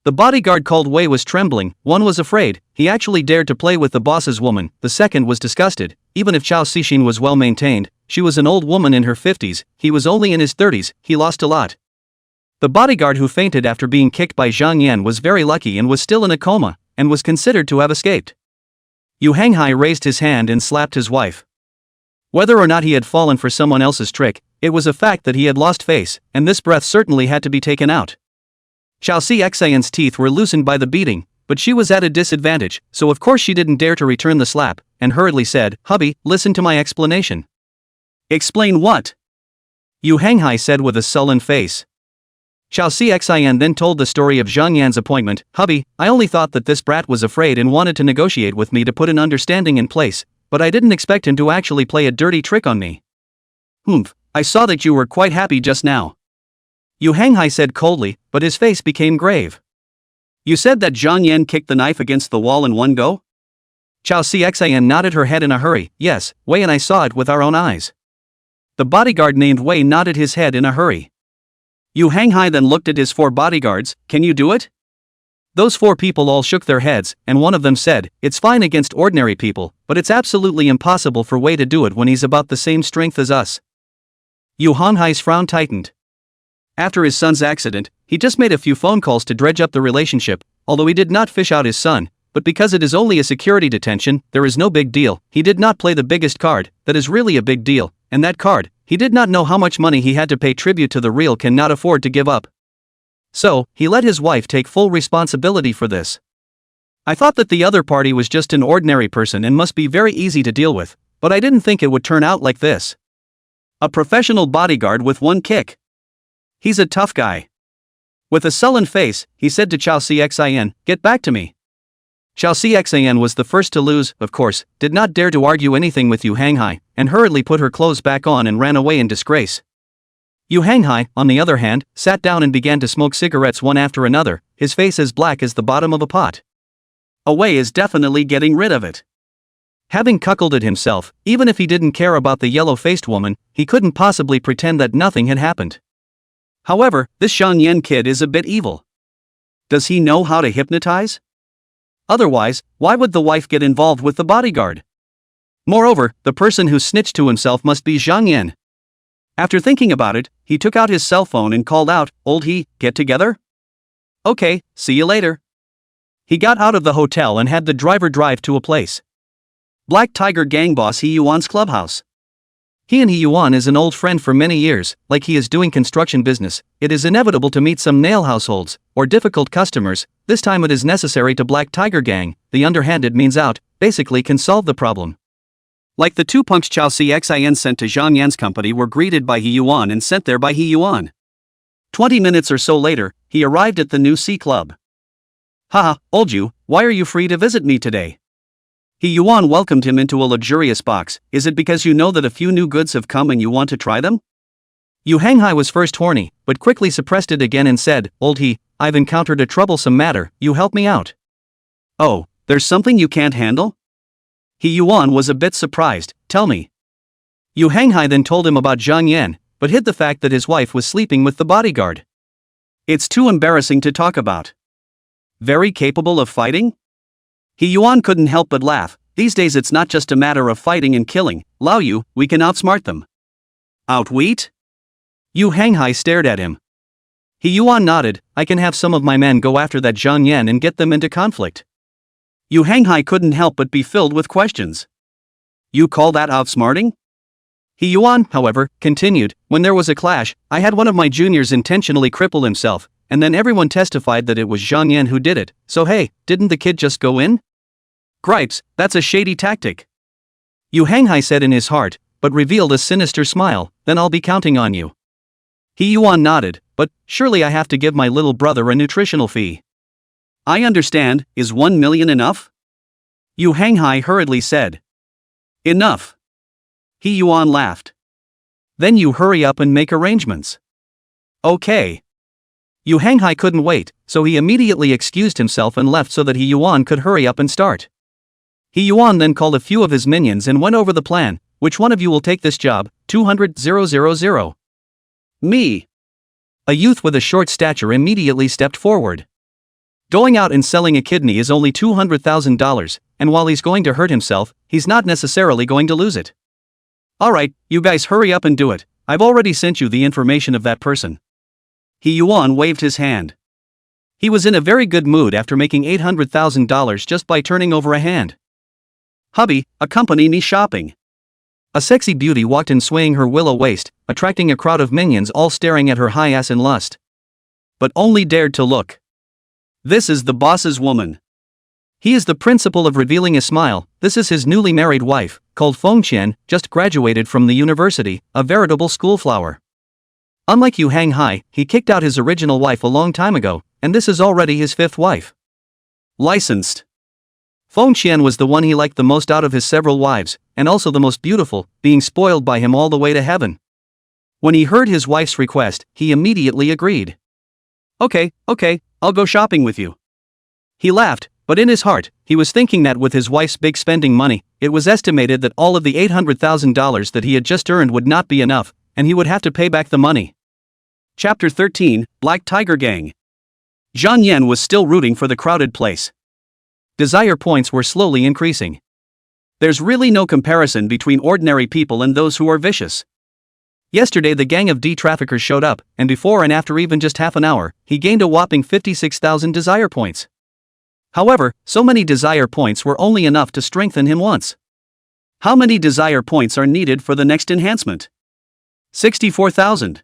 The bodyguard called Wei was trembling, one was afraid, he actually dared to play with the boss's woman, the second was disgusted, even if Chao Cixin was well maintained, she was an old woman in her 50s, he was only in his 30s, he lost a lot. The bodyguard who fainted after being kicked by Zhang Yan was very lucky and was still in a coma, and was considered to have escaped. Yu Hanghai raised his hand and slapped his wife. Whether or not he had fallen for someone else's trick, it was a fact that he had lost face, and this breath certainly had to be taken out. Chao Cixin's teeth were loosened by the beating, but she was at a disadvantage, so of course she didn't dare to return the slap, and hurriedly said, "Hubby, listen to my explanation." "Explain what?" Yu Hanghai said with a sullen face. Chao Cixin then told the story of Zhang Yan's appointment. "Hubby, I only thought that this brat was afraid and wanted to negotiate with me to put an understanding in place, but I didn't expect him to actually play a dirty trick on me." "Humph, I saw that you were quite happy just now." Yu Hanghai said coldly, but his face became grave. "You said that Zhang Yan kicked the knife against the wall in one go?" Chao Cixin nodded her head in a hurry. "Yes, Wei and I saw it with our own eyes." The bodyguard named Wei nodded his head in a hurry. Yu Hanghai then looked at his 4 bodyguards. "Can you do it?" Those 4 people all shook their heads, and one of them said, "It's fine against ordinary people, but it's absolutely impossible for Wei to do it when he's about the same strength as us." Yu Hanhai's frown tightened. After his son's accident, he just made a few phone calls to dredge up the relationship, although he did not fish out his son, but because it is only a security detention, there is no big deal, he did not play the biggest card, that is really a big deal, and that card, he did not know how much money he had to pay tribute to the real cannot afford to give up. So, he let his wife take full responsibility for this. "I thought that the other party was just an ordinary person and must be very easy to deal with, but I didn't think it would turn out like this. A professional bodyguard with 1 kick. He's a tough guy." With a sullen face, he said to Chao Cixin, "Get back to me." Chao Cixin was the first to lose, of course, did not dare to argue anything with Yu Hanghai, and hurriedly put her clothes back on and ran away in disgrace. Yu Hanghai, on the other hand, sat down and began to smoke cigarettes one after another, his face as black as the bottom of a pot. Wei is definitely getting rid of it. Having cuckolded himself, even if he didn't care about the yellow-faced woman, he couldn't possibly pretend that nothing had happened. However, this Zhang Yan kid is a bit evil. Does he know how to hypnotize? Otherwise, why would the wife get involved with the bodyguard? Moreover, the person who snitched to himself must be Zhang Yan. After thinking about it, he took out his cell phone and called out, "Old he, get together?" "Okay, see you later." He got out of the hotel and had the driver drive to a place. Black Tiger gang boss He Yuan's clubhouse. He and He Yuan is an old friend for many years, like he is doing construction business, it is inevitable to meet some nail households, or difficult customers, this time it is necessary to Black Tiger gang, the underhanded means out, basically can solve the problem. Like the 2 punks Chao Cixin sent to Zhang Yan's company were greeted by He Yuan and sent there by He Yuan. 20 minutes or so later, he arrived at the new C Club. "Haha, old you, why are you free to visit me today?" He Yuan welcomed him into a luxurious box. "Is it because you know that a few new goods have come and you want to try them?" Yu Xianghui was first horny, but quickly suppressed it again and said, "Old he, I've encountered a troublesome matter, you help me out." "Oh, there's something you can't handle?" He Yuan was a bit surprised. "Tell me." Yu Xianghui then told him about Zhang Yan, but hid the fact that his wife was sleeping with the bodyguard. "It's too embarrassing to talk about." "Very capable of fighting?" He Yuan couldn't help but laugh. "These days it's not just a matter of fighting and killing, Lao Yu, we can outsmart them." "Outwit?" Yu Xianghui stared at him. He Yuan nodded. "I can have some of my men go after that Zhang Yan and get them into conflict." Yu Xianghui couldn't help but be filled with questions. "You call that outsmarting?" He Yuan, however, continued, "When there was a clash, I had one of my juniors intentionally cripple himself, and then everyone testified that it was Zhang Yan who did it, so hey, didn't the kid just go in?" "Gripes, that's a shady tactic," Yu Xianghui said in his heart, but revealed a sinister smile. "Then I'll be counting on you." He Yuan nodded, "But surely I have to give my little brother a nutritional fee." "I understand, is 1 million enough?" Yu Xianghui hurriedly said. "Enough." He Yuan laughed. "Then you hurry up and make arrangements." "Okay." Yu Xianghui couldn't wait, so he immediately excused himself and left so that He Yuan could hurry up and start. He Yuan then called a few of his minions and went over the plan. "Which one of you will take this job? 200,000. "Me." A youth with a short stature immediately stepped forward. Going out and selling a kidney is only $200,000, and while he's going to hurt himself, he's not necessarily going to lose it. "Alright, you guys hurry up and do it, I've already sent you the information of that person." He Yuan waved his hand. He was in a very good mood after making $800,000 just by turning over a hand. "Hubby, accompany me shopping." A sexy beauty walked in swaying her willow waist, attracting a crowd of minions all staring at her high ass in lust. But only dared to look. "This is the boss's woman." He is the principal of revealing a smile. This is his newly married wife, called Feng Qian, just graduated from the university, a veritable schoolflower. Unlike Yu Xianghui, he kicked out his original wife a long time ago, and this is already his 5th wife. Licensed. Feng Qian was the one he liked the most out of his several wives, and also the most beautiful, being spoiled by him all the way to heaven. When he heard his wife's request, he immediately agreed. Okay, I'll go shopping with you." He laughed, but in his heart, he was thinking that with his wife's big spending money, it was estimated that all of the $800,000 that he had just earned would not be enough, and he would have to pay back the money. Chapter 13, Black Tiger Gang. Zhang Yan was still rooting for the crowded place. Desire points were slowly increasing. There's really no comparison between ordinary people and those who are vicious. Yesterday the gang of D-traffickers showed up, and before and after even just half an hour, he gained a whopping 56,000 desire points. However, so many desire points were only enough to strengthen him once. How many desire points are needed for the next enhancement? 64,000.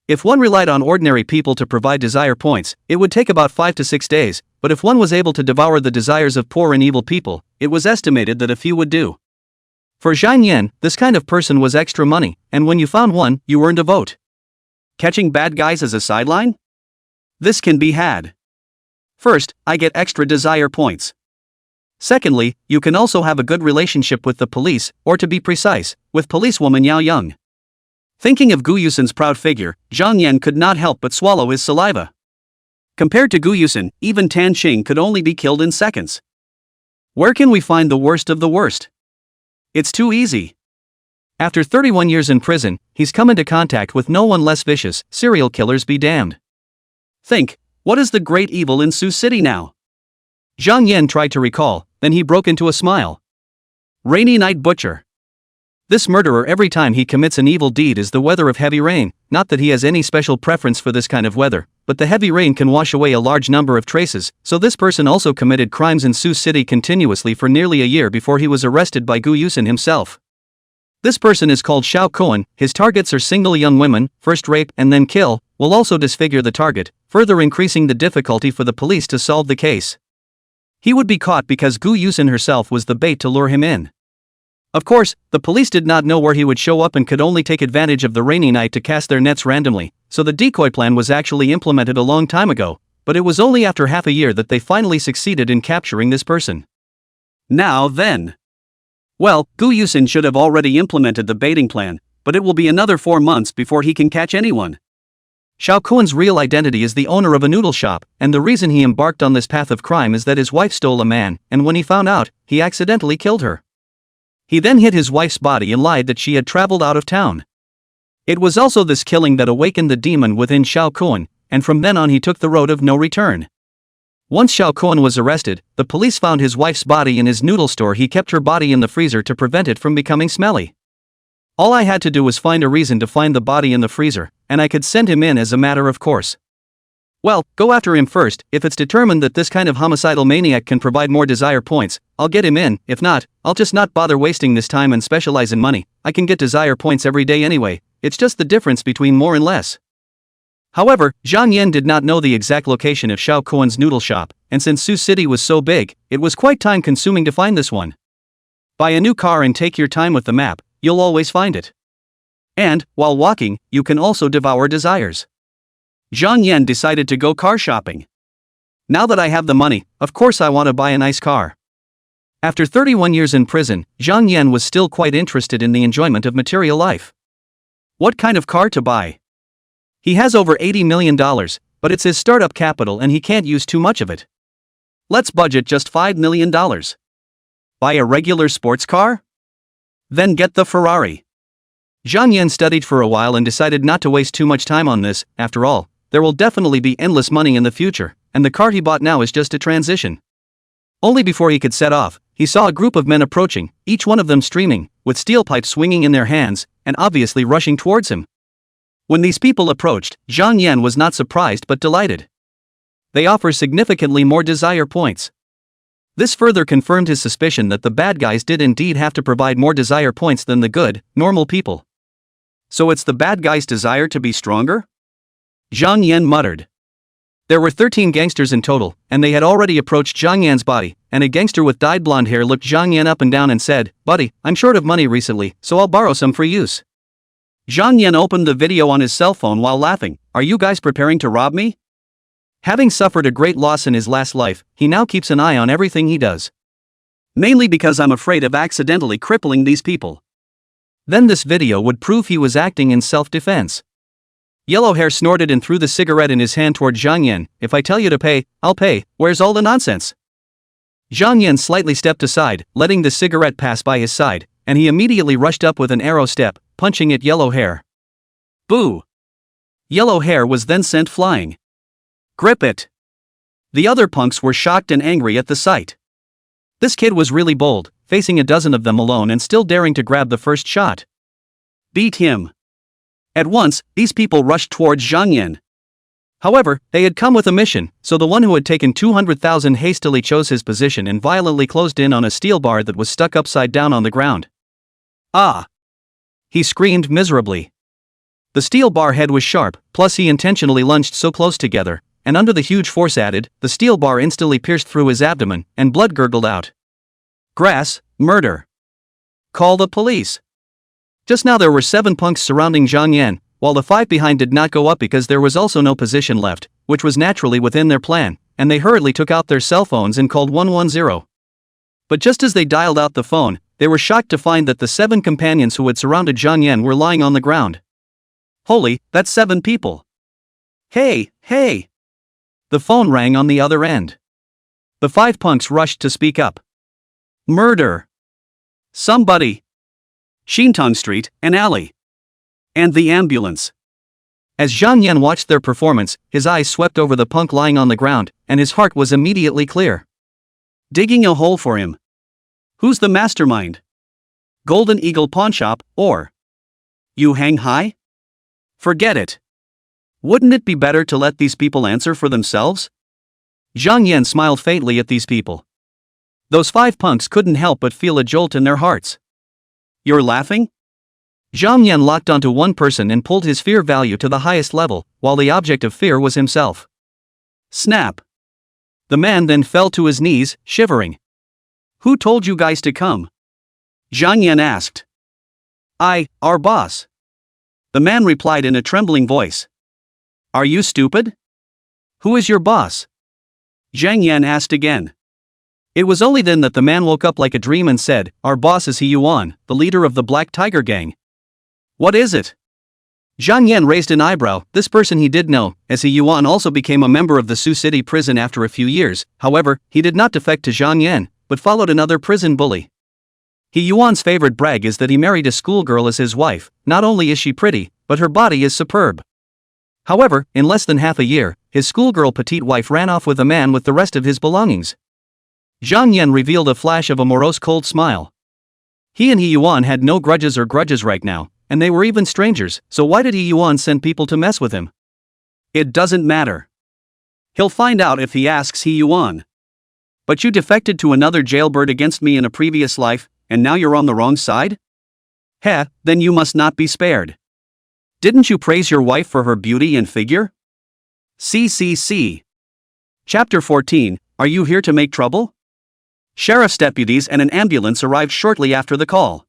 If one relied on ordinary people to provide desire points, it would take about 5 to 6 days, but if one was able to devour the desires of poor and evil people, it was estimated that a few would do. For Zhang Yan, this kind of person was extra money, and when you found one, you earned a vote. Catching bad guys as a sideline? This can be had. First, I get extra desire points. Secondly, you can also have a good relationship with the police, or to be precise, with policewoman Yao Young. Thinking of Gu Yusen's proud figure, Zhang Yan could not help but swallow his saliva. Compared to Gu Yusen, even Tan Qing could only be killed in seconds. Where can we find the worst of the worst? It's too easy. After 31 years in prison, he's come into contact with no one less vicious. Serial killers be damned. Think, what is the great evil in Sioux City now? Zhang Yan tried to recall, then he broke into a smile. Rainy Night Butcher. This murderer every time he commits an evil deed is the weather of heavy rain, not that he has any special preference for this kind of weather, but the heavy rain can wash away a large number of traces, so this person also committed crimes in Sioux City continuously for nearly a year before he was arrested by Gu Yusen himself. This person is called Xiao Koan. His targets are single young women, first rape and then kill, will also disfigure the target, further increasing the difficulty for the police to solve the case. He would be caught because Gu Yusen herself was the bait to lure him in. Of course, the police did not know where he would show up and could only take advantage of the rainy night to cast their nets randomly, so the decoy plan was actually implemented a long time ago, but it was only after half a year that they finally succeeded in capturing this person. Now then. Well, Gu Yusen should have already implemented the baiting plan, but it will be another 4 months before he can catch anyone. Xiaoquan's real identity is the owner of a noodle shop, and the reason he embarked on this path of crime is that his wife stole a man, and when he found out, he accidentally killed her. He then hid his wife's body and lied that she had traveled out of town. It was also this killing that awakened the demon within Xiaoquan, and from then on he took the road of no return. Once Xiaoquan was arrested, the police found his wife's body in his noodle store. He kept her body in the freezer to prevent it from becoming smelly. All I had to do was find a reason to find the body in the freezer, and I could send him in as a matter of course. Well, go after him first. If it's determined that this kind of homicidal maniac can provide more desire points, I'll get him in. If not, I'll just not bother wasting this time and specialize in money. I can get desire points every day anyway, it's just the difference between more and less. However, Zhang Yan did not know the exact location of Xiaoquan's noodle shop, and since Sioux City was so big, it was quite time-consuming to find this one. Buy a new car and take your time with the map, you'll always find it. And, while walking, you can also devour desires. Zhang Yan decided to go car shopping. Now that I have the money, of course I want to buy a nice car. After 31 years in prison, Zhang Yan was still quite interested in the enjoyment of material life. What kind of car to buy? He has over $80 million, but it's his startup capital and he can't use too much of it. Let's budget just $5 million. Buy a regular sports car? Then get the Ferrari. Zhang Yan studied for a while and decided not to waste too much time on this. After all, there will definitely be endless money in the future, and the car he bought now is just a transition. Only before he could set off, he saw a group of men approaching, each one of them streaming, with steel pipes swinging in their hands, and obviously rushing towards him. When these people approached, Zhang Yan was not surprised but delighted. They offer significantly more desire points. This further confirmed his suspicion that the bad guys did indeed have to provide more desire points than the good, normal people. So it's the bad guys' desire to be stronger? Zhang Yan muttered. There were 13 gangsters in total, and they had already approached Zhang Yan's body, and a gangster with dyed blonde hair looked Zhang Yan up and down and said, "Buddy, I'm short of money recently, so I'll borrow some for use." Zhang Yan opened the video on his cell phone while laughing. "Are you guys preparing to rob me?" Having suffered a great loss in his last life, he now keeps an eye on everything he does. Mainly because I'm afraid of accidentally crippling these people. Then this video would prove he was acting in self-defense. Yellow Hair snorted and threw the cigarette in his hand toward Zhang Yan. "If I tell you to pay, I'll pay. Where's all the nonsense?" Zhang Yan slightly stepped aside, letting the cigarette pass by his side, and he immediately rushed up with an arrow step, punching at Yellow Hair. Boo! Yellow Hair was then sent flying. Grip it! The other punks were shocked and angry at the sight. This kid was really bold, facing a dozen of them alone and still daring to grab the first shot. Beat him! At once, these people rushed towards Zhang Yan. However, they had come with a mission, so the one who had taken 200,000 hastily chose his position and violently closed in on a steel bar that was stuck upside down on the ground. Ah! He screamed miserably. The steel bar head was sharp, plus he intentionally lunged so close together, and under the huge force added, the steel bar instantly pierced through his abdomen, and blood gurgled out. Grass, murder. Call the police. Just now there were 7 punks surrounding Zhang Yan, while the 5 behind did not go up because there was also no position left, which was naturally within their plan, and they hurriedly took out their cell phones and called 110. But just as they dialed out the phone, they were shocked to find that the 7 companions who had surrounded Zhang Yan were lying on the ground. Holy, that's 7 people. Hey, hey! The phone rang on the other end. The 5 punks rushed to speak up. Murder! Somebody! Xintong Street, an alley. And the ambulance. As Zhang Yan watched their performance, his eyes swept over the punk lying on the ground, and his heart was immediately clear. Digging a hole for him. Who's the mastermind? Golden Eagle Pawnshop, or Yu Xianghui? Forget it. Wouldn't it be better to let these people answer for themselves? Zhang Yan smiled faintly at these people. Those 5 punks couldn't help but feel a jolt in their hearts. You're laughing? Zhang Yan locked onto one person and pulled his fear value to the highest level, while the object of fear was himself. Snap! The man then fell to his knees, shivering. Who told you guys to come? Zhang Yan asked. Our boss. The man replied in a trembling voice. Are you stupid? Who is your boss? Zhang Yan asked again. It was only then that the man woke up like a dream and said, Our boss is He Yuan, the leader of the Black Tiger Gang. What is it? Zhang Yan raised an eyebrow. This person he did know, as He Yuan also became a member of the Sioux City prison after a few years. However, he did not defect to Zhang Yan, but followed another prison bully. He Yuan's favorite brag is that he married a schoolgirl as his wife. Not only is she pretty, but her body is superb. However, in less than half a year, his schoolgirl petite wife ran off with a man with the rest of his belongings. Zhang Yan revealed a flash of a morose cold smile. He and He Yuan had no grudges right now, and they were even strangers, so why did He Yuan send people to mess with him? It doesn't matter. He'll find out if he asks He Yuan. But you defected to another jailbird against me in a previous life, and now you're on the wrong side? Heh, then you must not be spared. Didn't you praise your wife for her beauty and figure? CCC. Chapter 14, Are you here to make trouble? Sheriff's deputies and an ambulance arrived shortly after the call.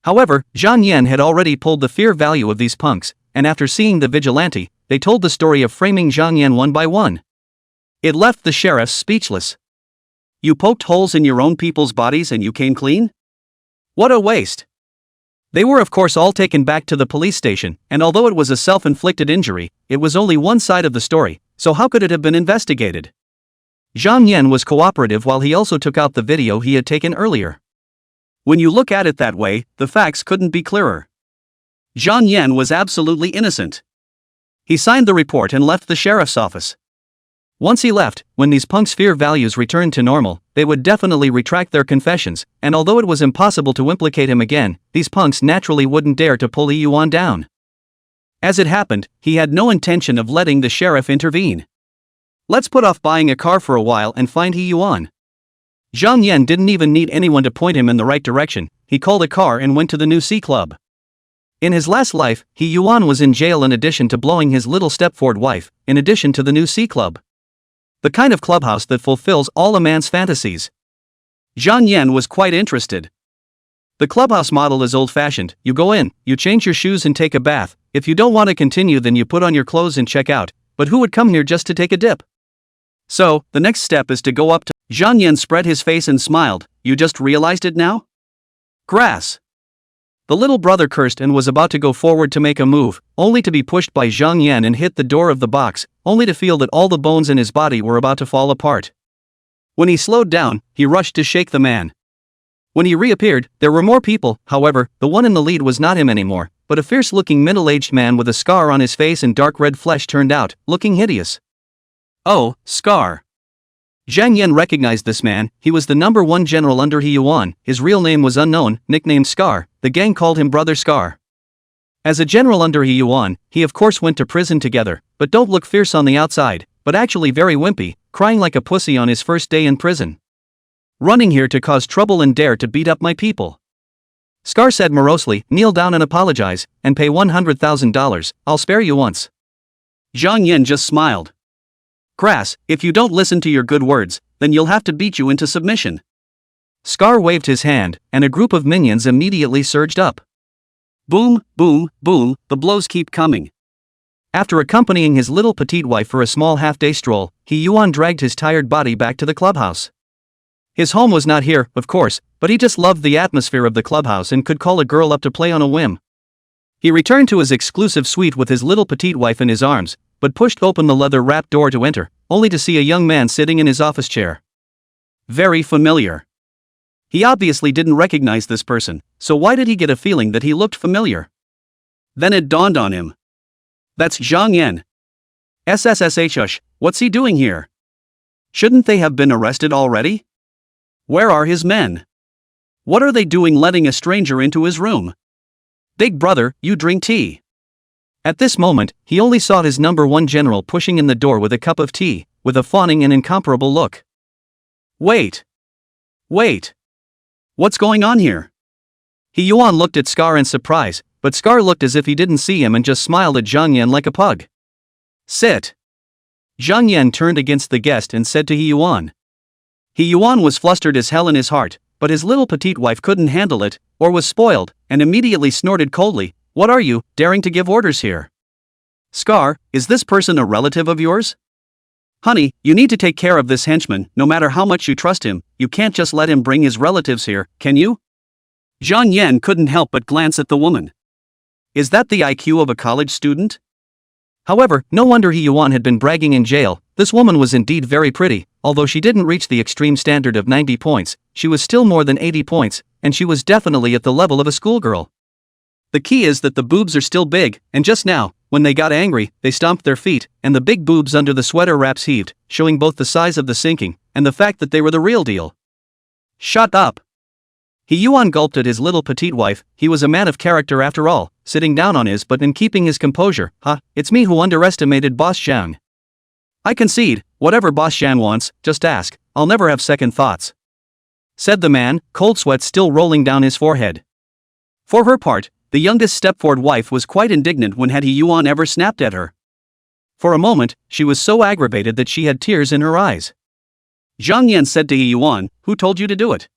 However, Zhang Yan had already pulled the fear value of these punks, and after seeing the vigilante, they told the story of framing Zhang Yan one by one. It left the sheriffs speechless. You poked holes in your own people's bodies and you came clean? What a waste. They were of course all taken back to the police station, and although it was a self-inflicted injury, it was only one side of the story, so how could it have been investigated? Zhang Yan was cooperative while he also took out the video he had taken earlier. When you look at it that way, the facts couldn't be clearer. Zhang Yan was absolutely innocent. He signed the report and left the sheriff's office. Once he left, when these punks' fear values returned to normal, they would definitely retract their confessions, and although it was impossible to implicate him again, these punks naturally wouldn't dare to pull He Yuan down. As it happened, he had no intention of letting the sheriff intervene. Let's put off buying a car for a while and find He Yuan. Zhang Yan didn't even need anyone to point him in the right direction. He called a car and went to the new C Club. In his last life, He Yuan was in jail in addition to blowing his little Stepford wife, in addition to the new C Club. The kind of clubhouse that fulfills all a man's fantasies. Zhang Yan was quite interested. The clubhouse model is old-fashioned. You go in, you change your shoes and take a bath. If you don't want to continue, then you put on your clothes and check out. But who would come here just to take a dip? So, the next step is to go up to... Zhang Yan spread his face and smiled. You just realized it now? Grass. The little brother cursed and was about to go forward to make a move, only to be pushed by Zhang Yan and hit the door of the box, only to feel that all the bones in his body were about to fall apart. When he slowed down, he rushed to shake the man. When he reappeared, there were more people. However, the one in the lead was not him anymore, but a fierce-looking middle-aged man with a scar on his face and dark red flesh turned out, looking hideous. Oh, Scar. Zhang Yan recognized this man. He was the number one general under He Yuan. His real name was unknown, nicknamed Scar. The gang called him Brother Scar. As a general under He Yuan, he of course went to prison together, but don't look fierce on the outside, but actually very wimpy, crying like a pussy on his first day in prison. Running here to cause trouble and dare to beat up my people. Scar said morosely, kneel down and apologize, and pay $100,000, I'll spare you once. Zhang Yan just smiled. Grass, if you don't listen to your good words, then you'll have to beat you into submission. Scar waved his hand, and a group of minions immediately surged up. Boom, boom, boom, the blows keep coming. After accompanying his little petite wife for a small half-day stroll, He Yuan dragged his tired body back to the clubhouse. His home was not here, of course, but he just loved the atmosphere of the clubhouse and could call a girl up to play on a whim. He returned to his exclusive suite with his little petite wife in his arms, but pushed open the leather-wrapped door to enter, only to see a young man sitting in his office chair. Very familiar. He obviously didn't recognize this person, so why did he get a feeling that he looked familiar? Then it dawned on him. That's Zhang Yan. SSSH, what's he doing here? Shouldn't they have been arrested already? Where are his men? What are they doing letting a stranger into his room? Big brother, you drink tea. At this moment, he only saw his number one general pushing in the door with a cup of tea, with a fawning and incomparable look. Wait. What's going on here? He Yuan looked at Scar in surprise, but Scar looked as if he didn't see him and just smiled at Zhang Yan like a pug. Sit. Zhang Yan turned against the guest and said to He Yuan. He Yuan was flustered as hell in his heart, but his little petite wife couldn't handle it, or was spoiled, and immediately snorted coldly, What are you, daring to give orders here? Scar, is this person a relative of yours? Honey, you need to take care of this henchman. No matter how much you trust him, you can't just let him bring his relatives here, can you? Zhang Yan couldn't help but glance at the woman. Is that the IQ of a college student? However, no wonder He Yuan had been bragging in jail. This woman was indeed very pretty. Although she didn't reach the extreme standard of 90 points, she was still more than 80 points, and she was definitely at the level of a schoolgirl. The key is that the boobs are still big, and just now, when they got angry, they stomped their feet, and the big boobs under the sweater wraps heaved, showing both the size of the sinking, and the fact that they were the real deal. Shut up! He Yuan gulped at his little petite wife. He was a man of character after all, sitting down on his butt and keeping his composure. It's me who underestimated Boss Zhang. I concede, whatever Boss Zhang wants, just ask, I'll never have second thoughts. Said the man, cold sweat still rolling down his forehead. For her part, the youngest stepford wife was quite indignant when had He Yuan ever snapped at her. For a moment, she was so aggravated that she had tears in her eyes. Zhang Yan said to He Yuan, who told you to do it?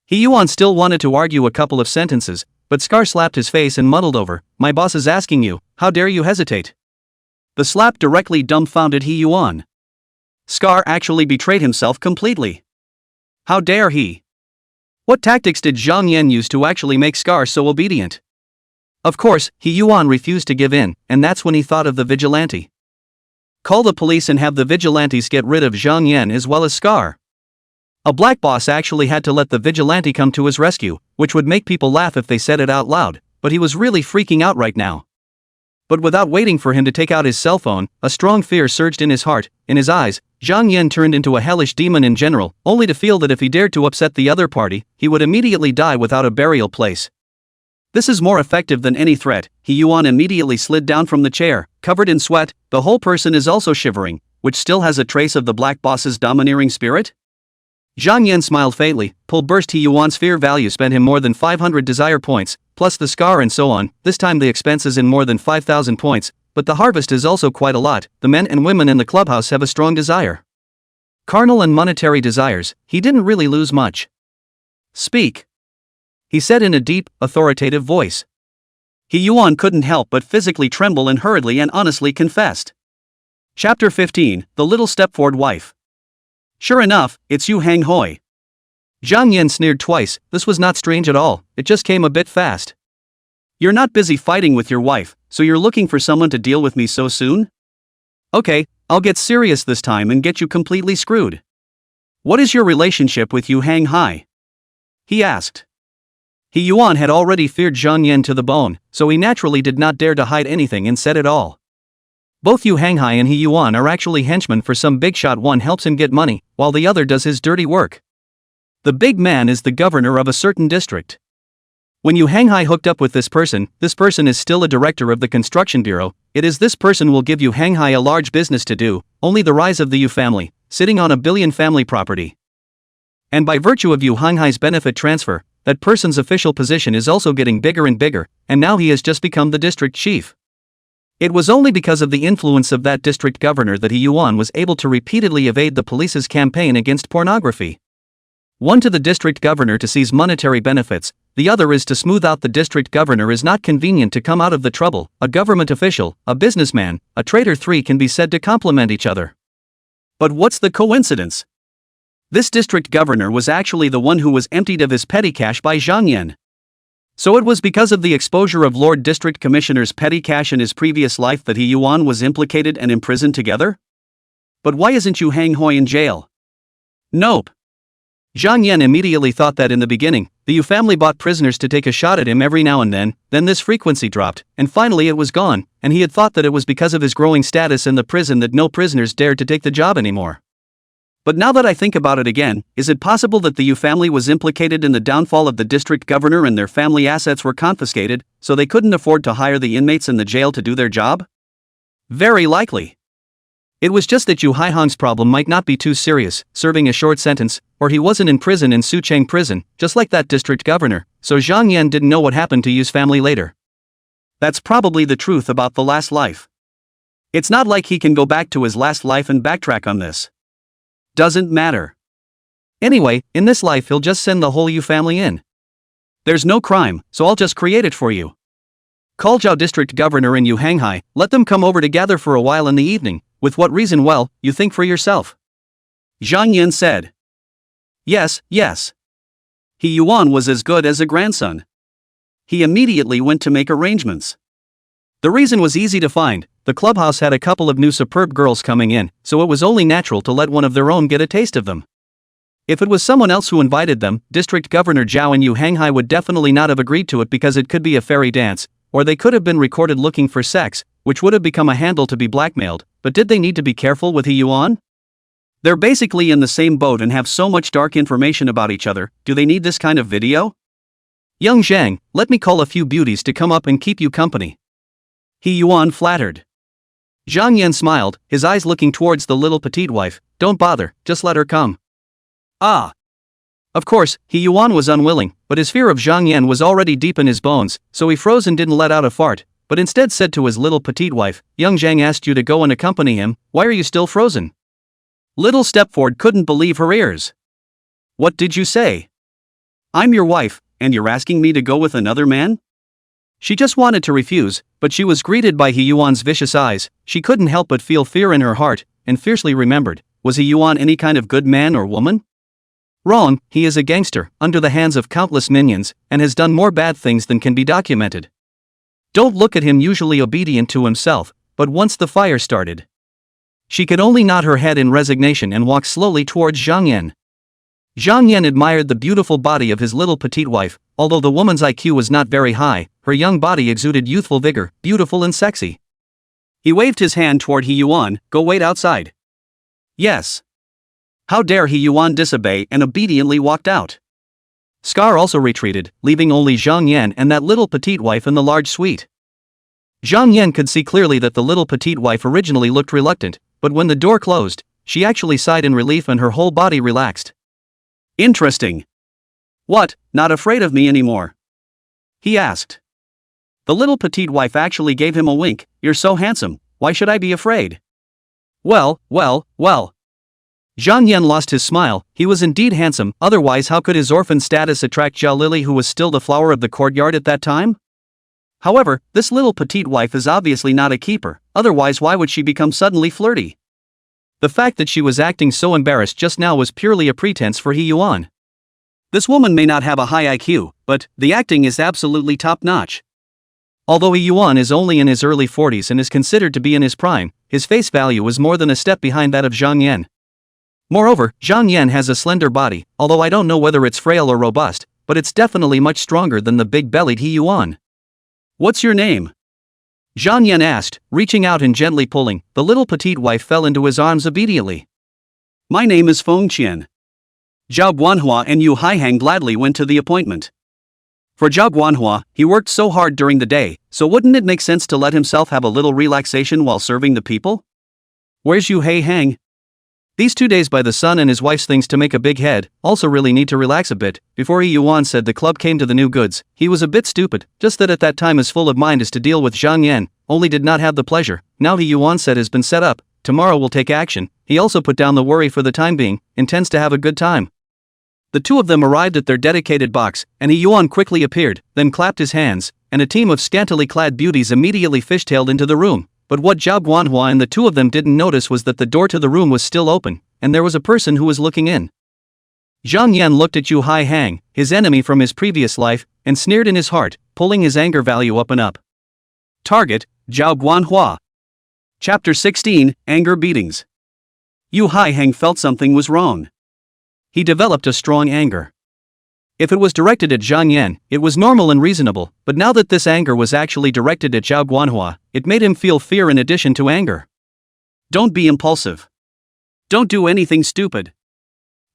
He Yuan still wanted to argue a couple of sentences, but Scar slapped his face and muddled over, my boss is asking you, how dare you hesitate? The slap directly dumbfounded He Yuan. Scar actually betrayed himself completely. How dare he? What tactics did Zhang Yan use to actually make Scar so obedient? Of course, He Yuan refused to give in, and that's when he thought of the vigilante. Call the police and have the vigilantes get rid of Zhang Yan as well as Scar. A black boss actually had to let the vigilante come to his rescue, which would make people laugh if they said it out loud, but he was really freaking out right now. But without waiting for him to take out his cell phone, a strong fear surged in his heart, in his eyes. Zhang Yan turned into a hellish demon in general, only to feel that if he dared to upset the other party, he would immediately die without a burial place. This is more effective than any threat. He Yuan immediately slid down from the chair, covered in sweat. The whole person is also shivering, which still has a trace of the black boss's domineering spirit. Zhang Yan smiled faintly. Pull burst. He Yuan's fear value spent him more than 500 desire points, plus the scar and so on. This time the expense is in more than 5,000 points, but the harvest is also quite a lot. The men and women in the clubhouse have a strong desire. Carnal and monetary desires. He didn't really lose much. Speak, he said in a deep, authoritative voice. He Yuan couldn't help but physically tremble and hurriedly and honestly confessed. Chapter 15, The Little Stepford Wife. Sure enough, it's Yu Xianghui. Zhang Yan sneered twice. This was not strange at all, it just came a bit fast. You're not busy fighting with your wife, so you're looking for someone to deal with me so soon? Okay, I'll get serious this time and get you completely screwed. What is your relationship with Yu Xianghui? He asked. He Yuan had already feared Zhang Yan to the bone, so he naturally did not dare to hide anything and said it all. Both Yu Xianghui and He Yuan are actually henchmen for some big shot. One helps him get money, while the other does his dirty work. The big man is the governor of a certain district. When Yu Xianghui hooked up with this person is still a director of the construction bureau. It is this person will give Yu Xianghui a large business to do, only the rise of the Yu family, sitting on a billion family property. And by virtue of Yu Xianghui's benefit transfer, that person's official position is also getting bigger and bigger, and now he has just become the district chief. It was only because of the influence of that district governor that He Yuan was able to repeatedly evade the police's campaign against pornography. One to the district governor to seize monetary benefits, the other is to smooth out the district governor is not convenient to come out of the trouble. A government official, a businessman, a traitor, three can be said to complement each other. But what's the coincidence? This district governor was actually the one who was emptied of his petty cash by Zhang Yan. So it was because of the exposure of Lord District Commissioner's petty cash in his previous life that He Yuan was implicated and imprisoned together? But why isn't Yu Xianghui in jail? Nope. Zhang Yan immediately thought that in the beginning, the Yu family bought prisoners to take a shot at him every now and then this frequency dropped, and finally it was gone, and he had thought that it was because of his growing status in the prison that no prisoners dared to take the job anymore. But now that I think about it again, is it possible that the Yu family was implicated in the downfall of the district governor and their family assets were confiscated, so they couldn't afford to hire the inmates in the jail to do their job? Very likely. It was just that Yu Haihong's problem might not be too serious, serving a short sentence, or he wasn't in prison in Sucheng prison, just like that district governor, so Zhang Yan didn't know what happened to Yu's family later. That's probably the truth about the last life. It's not like he can go back to his last life and backtrack on this. Doesn't matter. Anyway, in this life he'll just send the whole Yu family in. There's no crime, so I'll just create it for you. Call Zhao district governor and Yu Xianghui, let them come over to gather for a while in the evening. With what reason? Well, you think for yourself. Zhang Yan said. Yes. He Yuan was as good as a grandson. he immediately went to make arrangements. The reason was easy to find: the clubhouse had a couple of new superb girls coming in, so it was only natural to let one of their own get a taste of them. If it was someone else who invited them, District Governor Zhao Yu Xianghui would definitely not have agreed to it because it could be a fairy dance, or they could have been recorded looking for sex, which would have become a handle to be blackmailed. But did they need to be careful with He Yuan? They're basically in the same boat and have so much dark information about each other. Do they need this kind of video? Young Zhang, let me call a few beauties to come up and keep you company. He Yuan flattered. Zhang Yan smiled, his eyes looking towards the little petite wife. Don't bother, just let her come. Ah. Of course, He Yuan was unwilling, but his fear of Zhang Yan was already deep in his bones, so he froze and didn't let out a fart, but instead said to his little petite wife, Young Zhang asked you to go and accompany him, why are you still frozen? Little Stepford couldn't believe her ears. What did you say? I'm your wife, and you're asking me to go with another man? She just wanted to refuse, but she was greeted by He Yuan's vicious eyes. She couldn't help but feel fear in her heart, and fiercely remembered, was He Yuan any kind of good man or woman? Wrong, he is a gangster, under the hands of countless minions, and has done more bad things than can be documented. Don't look at him, usually obedient to himself, but once the fire started. She could only nod her head in resignation and walk slowly towards Zhang Yan. Zhang Yan admired the beautiful body of his little petite wife. Although the woman's IQ was not very high, her young body exuded youthful vigor, beautiful and sexy. He waved his hand toward He Yuan, go wait outside. Yes. How dare He Yuan disobey and obediently walked out. Scar also retreated, leaving only Zhang Yan and that little petite wife in the large suite. Zhang Yan could see clearly that the little petite wife originally looked reluctant, but when the door closed, she actually sighed in relief and her whole body relaxed. Interesting. What, not afraid of me anymore? He asked. The little petite wife actually gave him a wink. You're so handsome, why should I be afraid? Well. Zhang Yan lost his smile. He was indeed handsome, otherwise how could his orphan status attract Zhao Lily, who was still the flower of the courtyard at that time? However, this little petite wife is obviously not a keeper, otherwise why would she become suddenly flirty? The fact that she was acting so embarrassed just now was purely a pretense for He Yuan. This woman may not have a high IQ, but the acting is absolutely top-notch. Although He Yuan is only in his early 40s and is considered to be in his prime, his face value was more than a step behind that of Zhang Yan. Moreover, Zhang Yan has a slender body, although I don't know whether it's frail or robust, but it's definitely much stronger than the big-bellied He Yuan. What's your name? Zhang Yan asked, reaching out and gently pulling. The little petite wife fell into his arms obediently. My name is Feng Qian. Zhao Guanhua and Yu Haihang gladly went to the appointment. For Zhao Guanhua, he worked so hard during the day, so wouldn't it make sense to let himself have a little relaxation while serving the people? Where's Yu Haihang? These 2 days by the sun and his wife's things to make a big head, also really need to relax a bit. Before He Yuan said the club came to the new goods, he was a bit stupid, just that at that time his full of mind is to deal with Zhang Yan, only did not have the pleasure. Now He Yuan said has been set up, tomorrow will take action. He also put down the worry for the time being, intends to have a good time. The two of them arrived at their dedicated box, and He Yuan quickly appeared, then clapped his hands, and a team of scantily clad beauties immediately fishtailed into the room. But what Zhao Guanhua and the two of them didn't notice was that the door to the room was still open, and there was a person who was looking in. Zhang Yan looked at Yu Haihang, his enemy from his previous life, and sneered in his heart, pulling his anger value up and up. Target, Zhao Guanhua. Chapter 16, Anger Beatings. Yu Haihang felt something was wrong. He developed a strong anger. If it was directed at Zhang Yan, it was normal and reasonable, but now that this anger was actually directed at Zhao Guanhua, it made him feel fear in addition to anger. Don't be impulsive. Don't do anything stupid.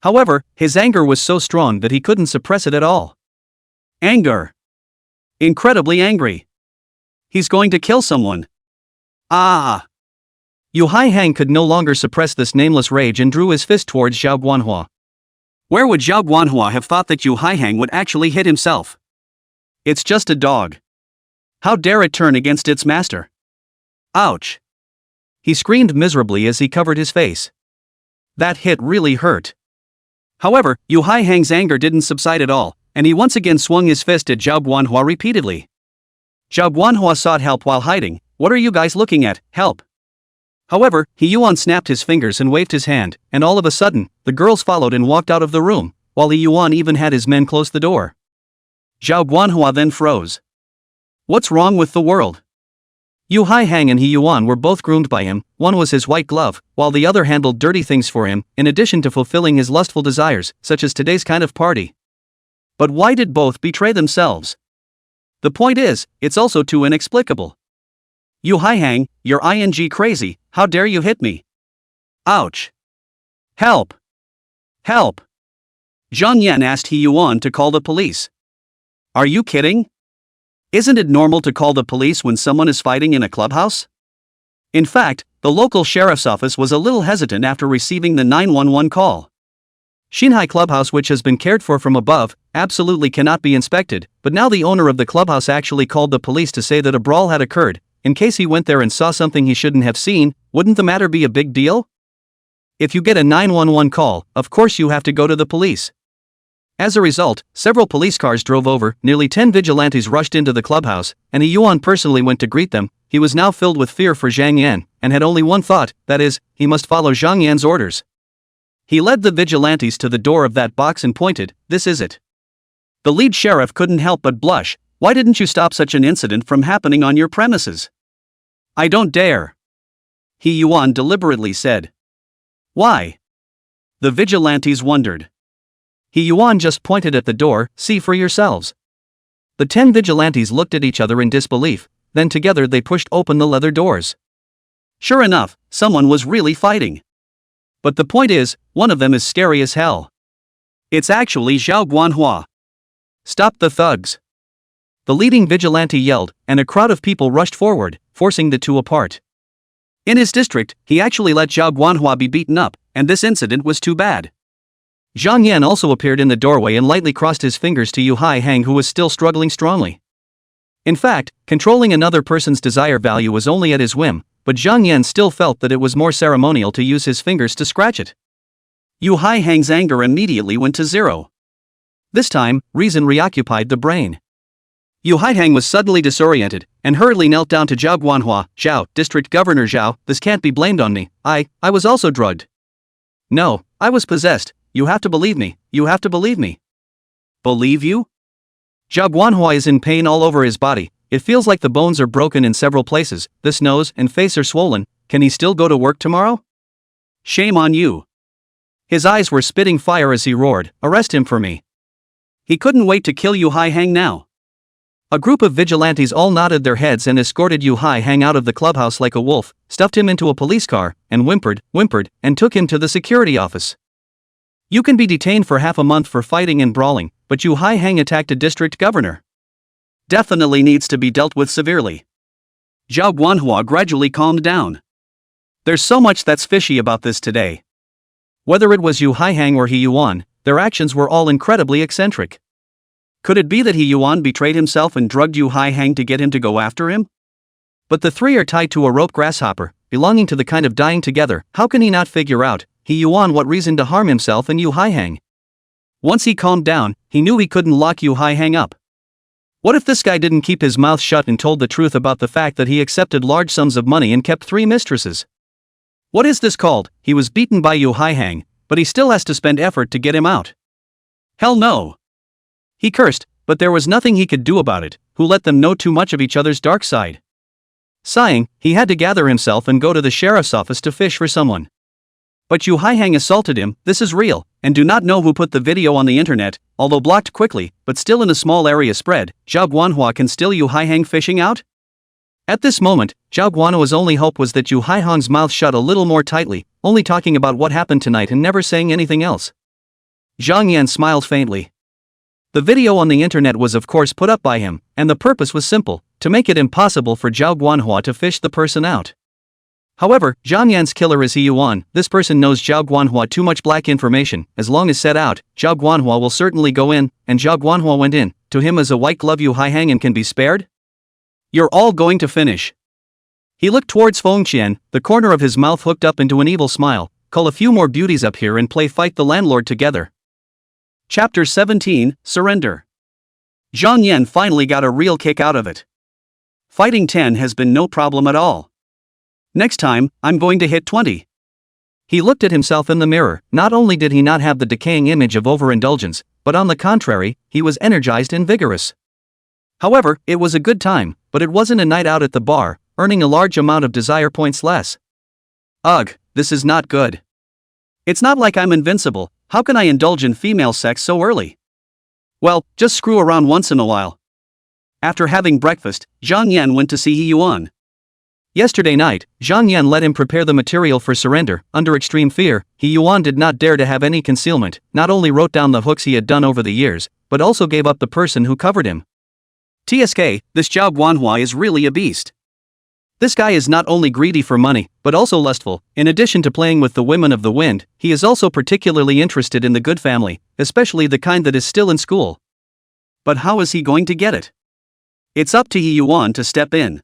However, his anger was so strong that he couldn't suppress it at all. Anger. Incredibly angry. He's going to kill someone. Ah! Yu Haihang could no longer suppress this nameless rage and drew his fist towards Zhao Guanhua. Where would Zhao Guanhua have thought that Yu Haihang would actually hit himself? It's just a dog. How dare it turn against its master? Ouch! He screamed miserably as he covered his face. That hit really hurt. However, Yu Haihang's anger didn't subside at all, and he once again swung his fist at Zhao Guanhua repeatedly. Zhao Guanhua sought help while hiding. What are you guys looking at? Help! However, He Yuan snapped his fingers and waved his hand, and all of a sudden, the girls followed and walked out of the room, while He Yuan even had his men close the door. Zhao Guanhua then froze. What's wrong with the world? Yu Haihang and He Yuan were both groomed by him, one was his white glove, while the other handled dirty things for him, in addition to fulfilling his lustful desires, such as today's kind of party. But why did both betray themselves? The point is, it's also too inexplicable. Yu Haihang, you're ing crazy, how dare you hit me? Ouch. Help. Help. Zhang Yan asked He Yuan to call the police. Are you kidding? Isn't it normal to call the police when someone is fighting in a clubhouse? In fact, the local sheriff's office was a little hesitant after receiving the 911 call. Xinhai Clubhouse, which has been cared for from above, absolutely cannot be inspected, but now the owner of the clubhouse actually called the police to say that a brawl had occurred. In case he went there and saw something he shouldn't have seen, wouldn't the matter be a big deal? If you get a 911 call, of course you have to go to the police. As a result, several police cars drove over, nearly 10 vigilantes rushed into the clubhouse, and He Yuan personally went to greet them. He was now filled with fear for Zhang Yan, and had only one thought, that is, he must follow Zhang Yan's orders. He led the vigilantes to the door of that box and pointed, "This is it." The lead sheriff couldn't help but blush. Why didn't you stop such an incident from happening on your premises? I don't dare. He Yuan deliberately said. Why? The vigilantes wondered. He Yuan just pointed at the door, see for yourselves. The 10 vigilantes looked at each other in disbelief, then together they pushed open the leather doors. Sure enough, someone was really fighting. But the point is, one of them is scary as hell. It's actually Zhao Guanhua. Stop the thugs. The leading vigilante yelled, and a crowd of people rushed forward, forcing the two apart. In his district, he actually let Zhao Guanhua be beaten up, and this incident was too bad. Zhang Yan also appeared in the doorway and lightly crossed his fingers to Yu Haihang, who was still struggling strongly. In fact, controlling another person's desire value was only at his whim, but Zhang Yan still felt that it was more ceremonial to use his fingers to scratch it. Yu Haihang's anger immediately went to zero. This time, reason reoccupied the brain. Yu Haihang was suddenly disoriented, and hurriedly knelt down to Zhao Guanhua. Zhao, District Governor Zhao, this can't be blamed on me, I was also drugged. No, I was possessed. You have to believe me, you have to believe me. Believe you? Zhao Guanhua is in pain all over his body, it feels like the bones are broken in several places, this nose and face are swollen, can he still go to work tomorrow? Shame on you. His eyes were spitting fire as he roared, arrest him for me. He couldn't wait to kill Yu Haihang now. A group of vigilantes all nodded their heads and escorted Yu Haihang out of the clubhouse like a wolf, stuffed him into a police car, and whimpered, and took him to the security office. You can be detained for half a month for fighting and brawling, but Yu Haihang attacked a district governor. Definitely needs to be dealt with severely. Zhao Guanhua gradually calmed down. There's so much that's fishy about this today. Whether it was Yu Haihang or He Yuan, their actions were all incredibly eccentric. Could it be that He Yuan betrayed himself and drugged Yu Haihang to get him to go after him? But the three are tied to a rope grasshopper, belonging to the kind of dying together, how can he not figure out, He Yuan, what reason to harm himself and Yu Haihang? Once he calmed down, he knew he couldn't lock Yu Haihang up. What if this guy didn't keep his mouth shut and told the truth about the fact that he accepted large sums of money and kept 3 mistresses? What is this called? He was beaten by Yu Haihang, but he still has to spend effort to get him out. Hell no. He cursed, but there was nothing he could do about it, who let them know too much of each other's dark side. Sighing, he had to gather himself and go to the sheriff's office to fish for someone. But Yu Haihang assaulted him, this is real, and do not know who put the video on the internet, although blocked quickly, but still in a small area spread, Zhao Guanhua can still Yu Haihang fishing out? At this moment, Zhao Guanhua's only hope was that Yu Haihang's mouth shut a little more tightly, only talking about what happened tonight and never saying anything else. Zhang Yan smiled faintly. The video on the internet was of course put up by him, and the purpose was simple, to make it impossible for Zhao Guanhua to fish the person out. However, Zhang Yan's killer is He Yuan, this person knows Zhao Guanhua too much black information, as long as set out, Zhao Guanhua will certainly go in, and Zhao Guanhua went in, to him as a white glove Yu Haihang and can be spared? You're all going to finish. He looked towards Feng Qian, the corner of his mouth hooked up into an evil smile, call a few more beauties up here and play fight the landlord together. Chapter 17, Surrender. Zhang Yan finally got a real kick out of it. Fighting 10 has been no problem at all. Next time, I'm going to hit 20. He looked at himself in the mirror, not only did he not have the decaying image of overindulgence, but on the contrary, he was energized and vigorous. However, it was a good time, but it wasn't a night out at the bar, earning a large amount of desire points less. Ugh, this is not good. It's not like I'm invincible. How can I indulge in female sex so early? Well, just screw around once in a while. After having breakfast, Zhang Yan went to see He Yuan. Yesterday night, Zhang Yan let him prepare the material for surrender. Under extreme fear, He Yuan did not dare to have any concealment, not only wrote down the hooks he had done over the years, but also gave up the person who covered him. TSK, this Zhao Guanhua is really a beast. This guy is not only greedy for money, but also lustful. In addition to playing with the women of the wind, he is also particularly interested in the good family, especially the kind that is still in school. But how is he going to get it? It's up to He Yuan to step in.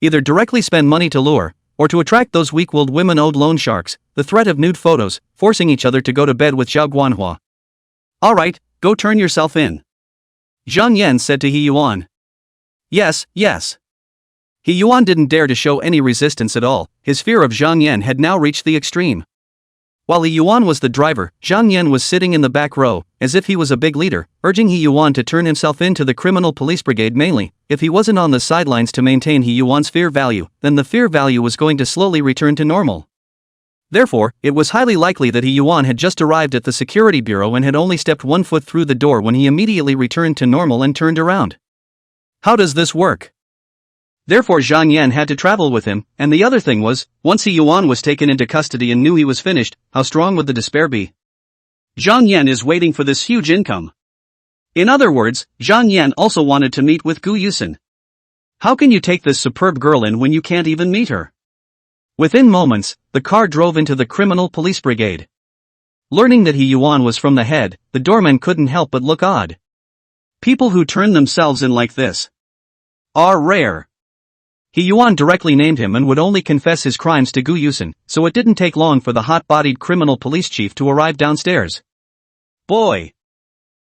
Either directly spend money to lure, or to attract those weak-willed women-owed loan sharks, the threat of nude photos, forcing each other to go to bed with Zhao Guanhua. Alright, go turn yourself in. Zhang Yan said to He Yuan. Yes, yes. He Yuan didn't dare to show any resistance at all. His fear of Zhang Yan had now reached the extreme. While He Yuan was the driver, Zhang Yan was sitting in the back row, as if he was a big leader, urging He Yuan to turn himself in to the criminal police brigade mainly. If he wasn't on the sidelines to maintain He Yuan's fear value, then the fear value was going to slowly return to normal. Therefore, it was highly likely that He Yuan had just arrived at the security bureau and had only stepped 1 foot through the door when he immediately returned to normal and turned around. How does this work? Therefore Zhang Yan had to travel with him, and the other thing was, once He Yuan was taken into custody and knew he was finished, how strong would the despair be? Zhang Yan is waiting for this huge income. In other words, Zhang Yan also wanted to meet with Gu Yusin. How can you take this superb girl in when you can't even meet her? Within moments, the car drove into the criminal police brigade. Learning that He Yuan was from the head, the doorman couldn't help but look odd. People who turn themselves in like this are rare. He Yuan directly named him and would only confess his crimes to Gu Yusin, so it didn't take long for the hot-bodied criminal police chief to arrive downstairs. Boy!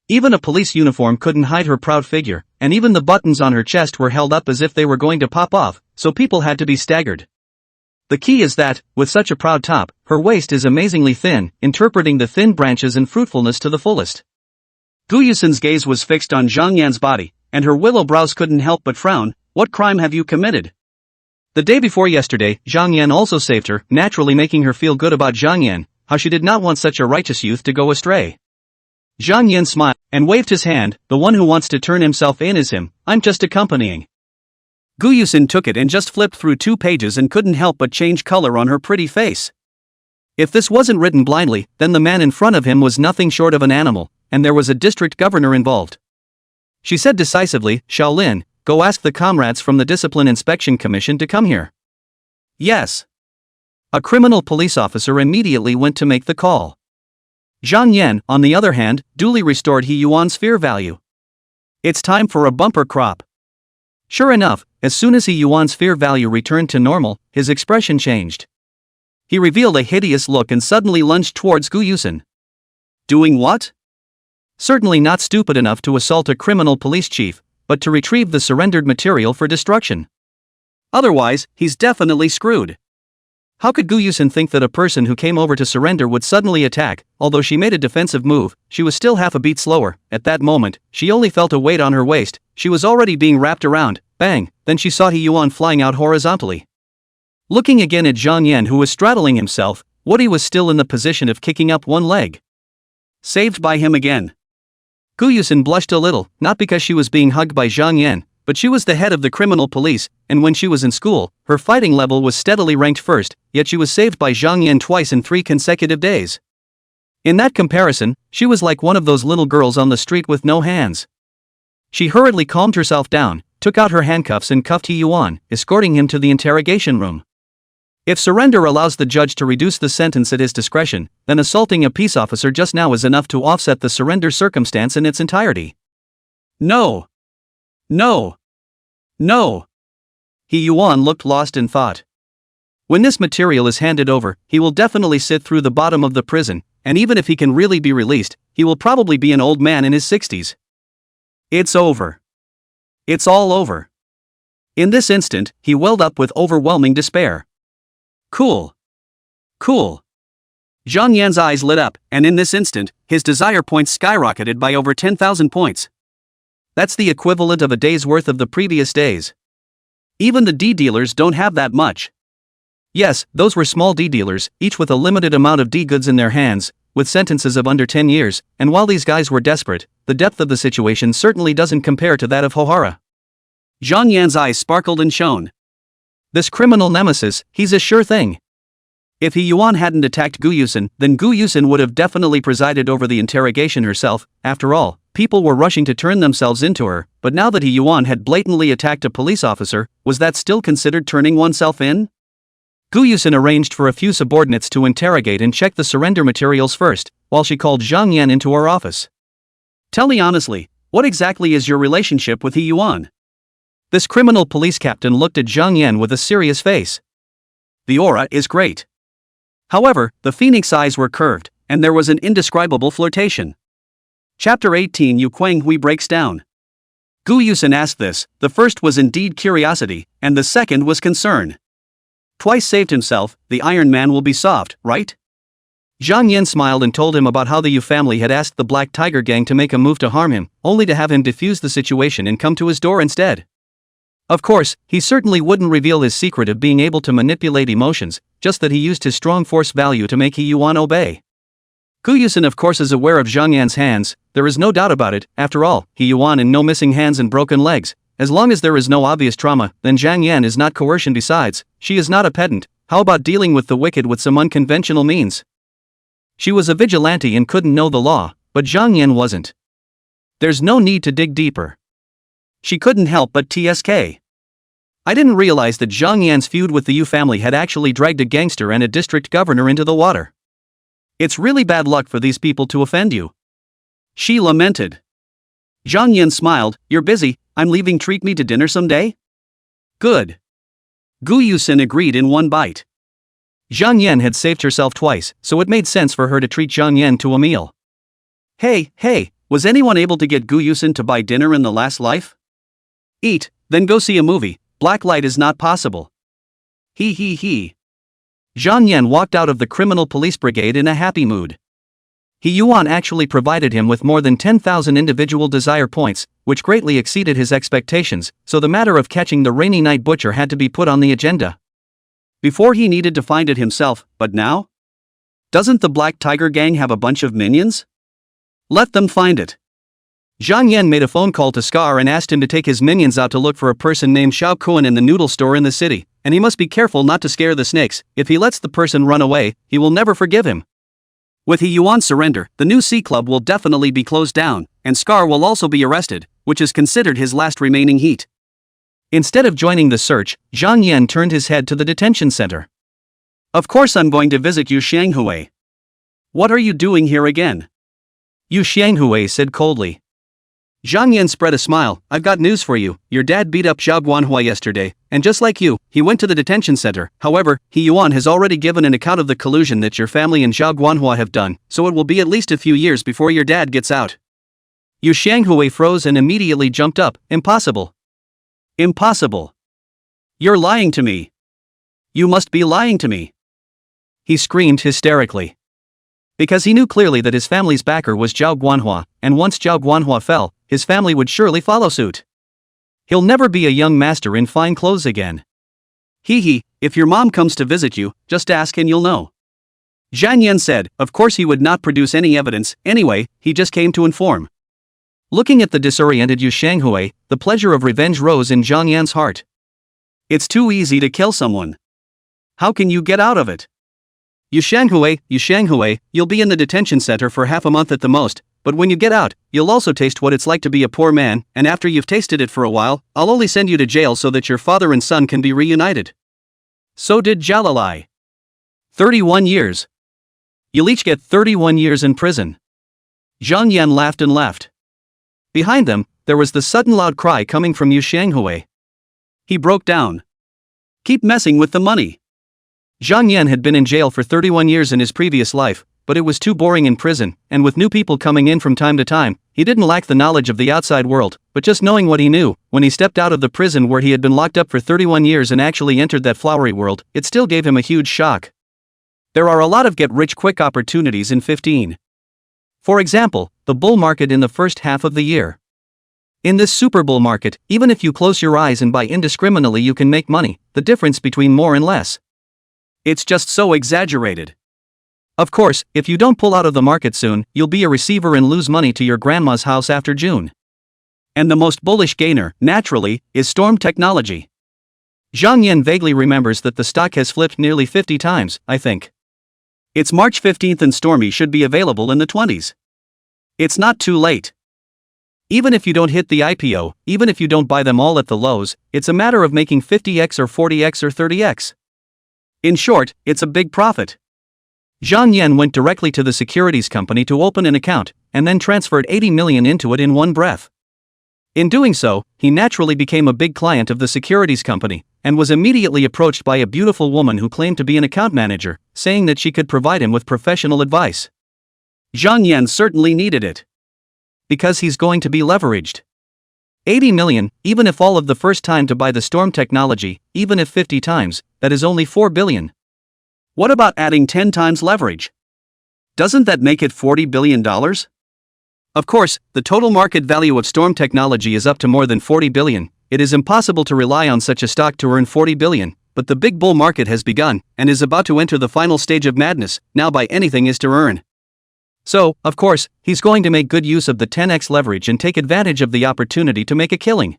Even a police uniform couldn't hide her proud figure, and even the buttons on her chest were held up as if they were going to pop off, so people had to be staggered. The key is that, with such a proud top, her waist is amazingly thin, interpreting the thin branches and fruitfulness to the fullest. Gu Yusin's gaze was fixed on Zhang Yan's body, and her willow brows couldn't help but frown. What crime have you committed? The day before yesterday, Zhang Yan also saved her, naturally making her feel good about Zhang Yan, how she did not want such a righteous youth to go astray. Zhang Yan smiled, and waved his hand. The one who wants to turn himself in is him, I'm just accompanying. Gu Yusin took it and just flipped through 2 pages and couldn't help but change color on her pretty face. If this wasn't written blindly, then the man in front of him was nothing short of an animal, and there was a district governor involved. She said decisively, Shaolin, go ask the comrades from the Discipline Inspection Commission to come here. Yes. A criminal police officer immediately went to make the call. Zhang Yan, on the other hand, duly restored He Yuan's fear value. It's time for a bumper crop. Sure enough, as soon as He Yuan's fear value returned to normal, his expression changed. He revealed a hideous look and suddenly lunged towards Gu Yusin. Doing what? Certainly not stupid enough to assault a criminal police chief, but to retrieve the surrendered material for destruction. Otherwise, he's definitely screwed. How could Gu Yusin think that a person who came over to surrender would suddenly attack? Although she made a defensive move, she was still half a beat slower. At that moment, she only felt a weight on her waist. She was already being wrapped around. Bang! Then she saw He Yuan flying out horizontally. Looking again at Zhang Yan, who was straddling himself, Woody was still in the position of kicking up one leg. Saved by him again. Gu Yusin blushed a little, not because she was being hugged by Zhang Yan, but she was the head of the criminal police, and when she was in school, her fighting level was steadily ranked first, yet she was saved by Zhang Yan twice in 3 consecutive days. In that comparison, she was like one of those little girls on the street with no hands. She hurriedly calmed herself down, took out her handcuffs and cuffed He Yuan, escorting him to the interrogation room. If surrender allows the judge to reduce the sentence at his discretion, then assaulting a peace officer just now is enough to offset the surrender circumstance in its entirety. No. No. No. He Yuan looked lost in thought. When this material is handed over, he will definitely sit through the bottom of the prison, and even if he can really be released, he will probably be an old man in his 60s. It's over. It's all over. In this instant, he welled up with overwhelming despair. Cool. Cool. Zhang Yan's eyes lit up, and in this instant, his desire points skyrocketed by over 10,000 points. That's the equivalent of a day's worth of the previous days. Even the D dealers don't have that much. Yes, those were small D dealers, each with a limited amount of D goods in their hands, with sentences of under 10 years, and while these guys were desperate, the depth of the situation certainly doesn't compare to that of Hohara. Zhang Yan's eyes sparkled and shone. This criminal nemesis, he's a sure thing. If He Yuan hadn't attacked Gu Yusen, then Gu Yusen would have definitely presided over the interrogation herself. After all, people were rushing to turn themselves into her, but now that He Yuan had blatantly attacked a police officer, was that still considered turning oneself in? Gu Yusen arranged for a few subordinates to interrogate and check the surrender materials first, while she called Zhang Yan into her office. Tell me honestly, what exactly is your relationship with He Yuan? This criminal police captain looked at Zhang Yan with a serious face. The aura is great. However, the phoenix eyes were curved, and there was an indescribable flirtation. Chapter 18 Yu Xianghui breaks down. Gu Yusen asked this, the first was indeed curiosity, and the second was concern. Twice saved himself, the Iron Man will be soft, right? Zhang Yan smiled and told him about how the Yu family had asked the Black Tiger gang to make a move to harm him, only to have him defuse the situation and come to his door instead. Of course, he certainly wouldn't reveal his secret of being able to manipulate emotions, just that he used his strong force value to make He Yuan obey. Gu Yusen of course is aware of Zhang Yan's hands, there is no doubt about it, after all, He Yuan and no missing hands and broken legs. As long as there is no obvious trauma, then Zhang Yan is not coercion. Besides, she is not a pedant. How about dealing with the wicked with some unconventional means? She was a vigilante and couldn't know the law, but Zhang Yan wasn't. There's no need to dig deeper. She couldn't help but TSK. I didn't realize that Zhang Yan's feud with the Yu family had actually dragged a gangster and a district governor into the water. It's really bad luck for these people to offend you. She lamented. Zhang Yan smiled, you're busy, I'm leaving. Treat me to dinner someday? Good. Gu Yusen agreed in one bite. Zhang Yan had saved herself twice, so it made sense for her to treat Zhang Yan to a meal. Hey, was anyone able to get Gu Yusen to buy dinner in the last life? Eat, then go see a movie. Black light is not possible. He. Zhang Yan walked out of the criminal police brigade in a happy mood. He Yuan actually provided him with more than 10,000 individual desire points, which greatly exceeded his expectations, so the matter of catching the rainy night butcher had to be put on the agenda. Before he needed to find it himself, but now? Doesn't the Black Tiger gang have a bunch of minions? Let them find it. Zhang Yan made a phone call to Scar and asked him to take his minions out to look for a person named Xiao Kuan in the noodle store in the city, and he must be careful not to scare the snakes. If he lets the person run away, he will never forgive him. With He Yuan's surrender, the new C Club will definitely be closed down, and Scar will also be arrested, which is considered his last remaining heat. Instead of joining the search, Zhang Yan turned his head to the detention center. Of course I'm going to visit Yu Xianghui. What are you doing here again? Yu Xianghui said coldly. Zhang Yan spread a smile, I've got news for you, your dad beat up Xiao Guanhua yesterday, and just like you, he went to the detention center. However, He Yuan has already given an account of the collusion that your family and Xiao Guanhua have done, so it will be at least a few years before your dad gets out. Yu Xianghui froze and immediately jumped up, impossible. Impossible. You're lying to me. You must be lying to me. He screamed hysterically. Because he knew clearly that his family's backer was Zhao Guanhua, and once Zhao Guanhua fell, his family would surely follow suit. He'll never be a young master in fine clothes again. If your mom comes to visit you, just ask and you'll know. Zhang Yan said, of course he would not produce any evidence, anyway, he just came to inform. Looking at the disoriented Yu Xianghui, the pleasure of revenge rose in Zhang Yan's heart. It's too easy to kill someone. How can you get out of it? Yu Xianghui, you'll be in the detention center for half a month at the most, but when you get out, you'll also taste what it's like to be a poor man, and after you've tasted it for a while, I'll only send you to jail so that your father and son can be reunited. So did Jalalai. 31 years. You'll each get 31 years in prison. Zhang Yan laughed and left. Behind them, there was the sudden loud cry coming from Yu Xianghui. He broke down. Keep messing with the money. Zhang Yan had been in jail for 31 years in his previous life, but it was too boring in prison, and with new people coming in from time to time, he didn't lack the knowledge of the outside world, but just knowing what he knew, when he stepped out of the prison where he had been locked up for 31 years and actually entered that flowery world, it still gave him a huge shock. There are a lot of get-rich-quick opportunities in 15. For example, the bull market in the first half of the year. In this super bull market, even if you close your eyes and buy indiscriminately, you can make money, the difference between more and less. It's just so exaggerated. Of course, if you don't pull out of the market soon, you'll be a receiver and lose money to your grandma's house after June. And the most bullish gainer, naturally, is Storm Technology. Zhang Yan vaguely remembers that the stock has flipped nearly 50 times, I think. It's March 15th and Stormy should be available in the 20s. It's not too late. Even if you don't hit the IPO, even if you don't buy them all at the lows, it's a matter of making 50x or 40x or 30x. In short, it's a big profit. Zhang Yan went directly to the securities company to open an account, and then transferred 80 million into it in one breath. In doing so, he naturally became a big client of the securities company, and was immediately approached by a beautiful woman who claimed to be an account manager, saying that she could provide him with professional advice. Zhang Yan certainly needed it. Because he's going to be leveraged. 80 million, even if all of the first time to buy the Storm Technology, even if 50 times, that is only 4 billion. What about adding 10 times leverage? Doesn't that make it $40 billion? Of course, the total market value of Storm Technology is up to more than 40 billion. It is impossible to rely on such a stock to earn 40 billion, but the big bull market has begun, and is about to enter the final stage of madness. Now buy anything is to earn. So, of course, he's going to make good use of the 10x leverage and take advantage of the opportunity to make a killing.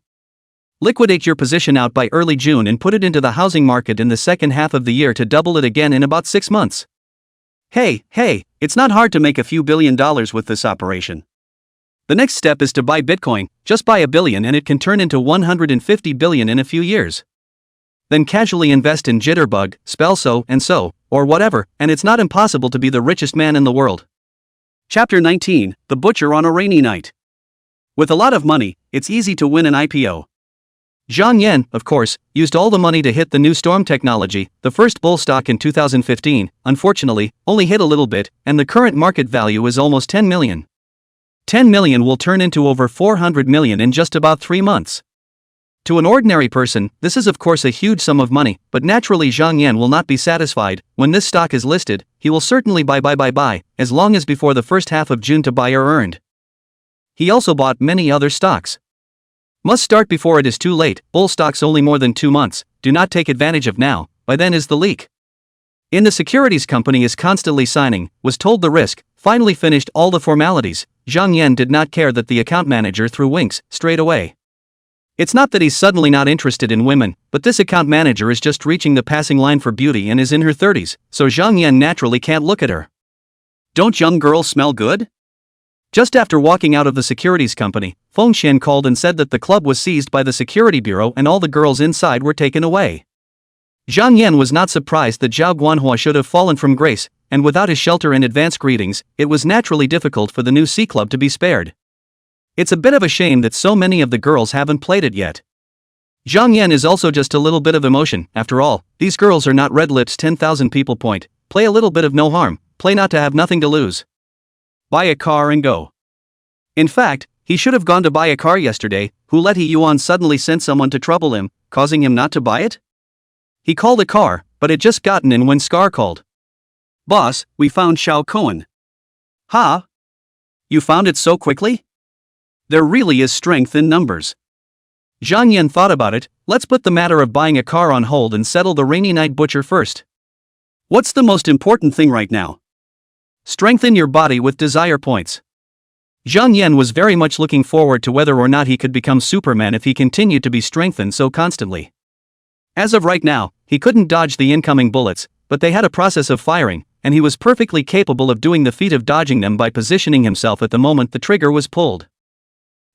Liquidate your position out by early June and put it into the housing market in the second half of the year to double it again in about 6 months. Hey, it's not hard to make a few $1 billion with this operation. The next step is to buy Bitcoin, just buy $1 billion and it can turn into 150 billion in a few years. Then casually invest in Jitterbug, Spellso, and so, or whatever, and it's not impossible to be the richest man in the world. Chapter 19, The Butcher on a Rainy Night. With a lot of money, it's easy to win an IPO. Zhang Yan, of course, used all the money to hit the new Storm Technology, the first bull stock in 2015, unfortunately, only hit a little bit, and the current market value is almost 10 million. 10 million will turn into over 400 million in just about 3 months. To an ordinary person, this is of course a huge sum of money, but naturally Zhang Yan will not be satisfied. When this stock is listed, he will certainly buy, as long as before the first half of June to buy or earned. He also bought many other stocks. Must start before it is too late. Bull stocks only more than 2 months, do not take advantage of now, by then is the leak. In the securities company is constantly signing, was told the risk, finally finished all the formalities. Zhang Yan did not care that the account manager threw winks, straight away. It's not that he's suddenly not interested in women, but this account manager is just reaching the passing line for beauty and is in her 30s, so Zhang Yan naturally can't look at her. Don't young girls smell good? Just after walking out of the securities company, Feng Xian called and said that the club was seized by the security bureau and all the girls inside were taken away. Zhang Yan was not surprised that Zhao Guanhua should have fallen from grace, and without his shelter and advance greetings, it was naturally difficult for the new C Club to be spared. It's a bit of a shame that so many of the girls haven't played it yet. Zhang Yan is also just a little bit of emotion. After all, these girls are not red lips 10,000 people point. Play a little bit of no harm, play not to have nothing to lose. Buy a car and go. In fact, he should have gone to buy a car yesterday. Who let He Yuan suddenly sent someone to trouble him, causing him not to buy it? He called a car, but it just gotten in when Scar called. Boss, we found Xiao Cohen. Huh? You found it so quickly? There really is strength in numbers. Zhang Yan thought about it. Let's put the matter of buying a car on hold and settle the rainy night butcher first. What's the most important thing right now? Strengthen your body with desire points. Zhang Yan was very much looking forward to whether or not he could become Superman if he continued to be strengthened so constantly. As of right now, he couldn't dodge the incoming bullets, but they had a process of firing, and he was perfectly capable of doing the feat of dodging them by positioning himself at the moment the trigger was pulled.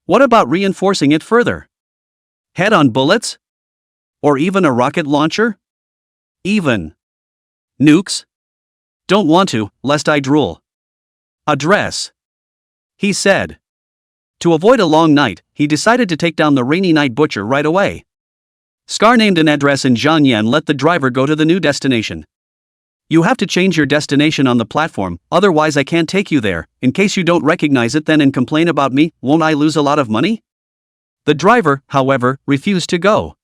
What about reinforcing it further? Head-on bullets? Or even a rocket launcher? Even nukes? Don't want to, lest I drool. Address, he said. To avoid a long night, he decided to take down the rainy night butcher right away. Scar named an address and Zhang Yan let the driver go to the new destination. You have to change your destination on the platform, otherwise I can't take you there. In case you don't recognize it then and complain about me, won't I lose a lot of money? The driver, however, refused to go.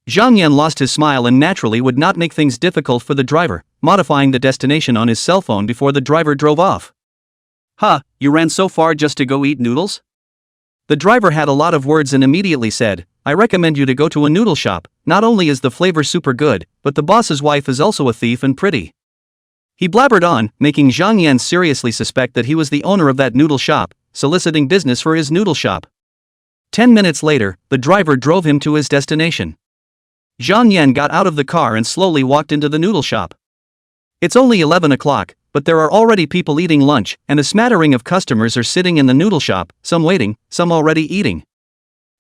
Zhang Yan lost his smile and naturally would not make things difficult for the driver, modifying the destination on his cell phone before the driver drove off. "Huh, you ran so far just to go eat noodles?" The driver had a lot of words and immediately said, "I recommend you to go to a noodle shop. Not only is the flavor super good, but the boss's wife is also a thief and pretty." He blabbered on, making Zhang Yan seriously suspect that he was the owner of that noodle shop, soliciting business for his noodle shop. 10 minutes later, the driver drove him to his destination. Zhang Yan got out of the car and slowly walked into the noodle shop. It's only 11 o'clock, but there are already people eating lunch, and a smattering of customers are sitting in the noodle shop, some waiting, some already eating.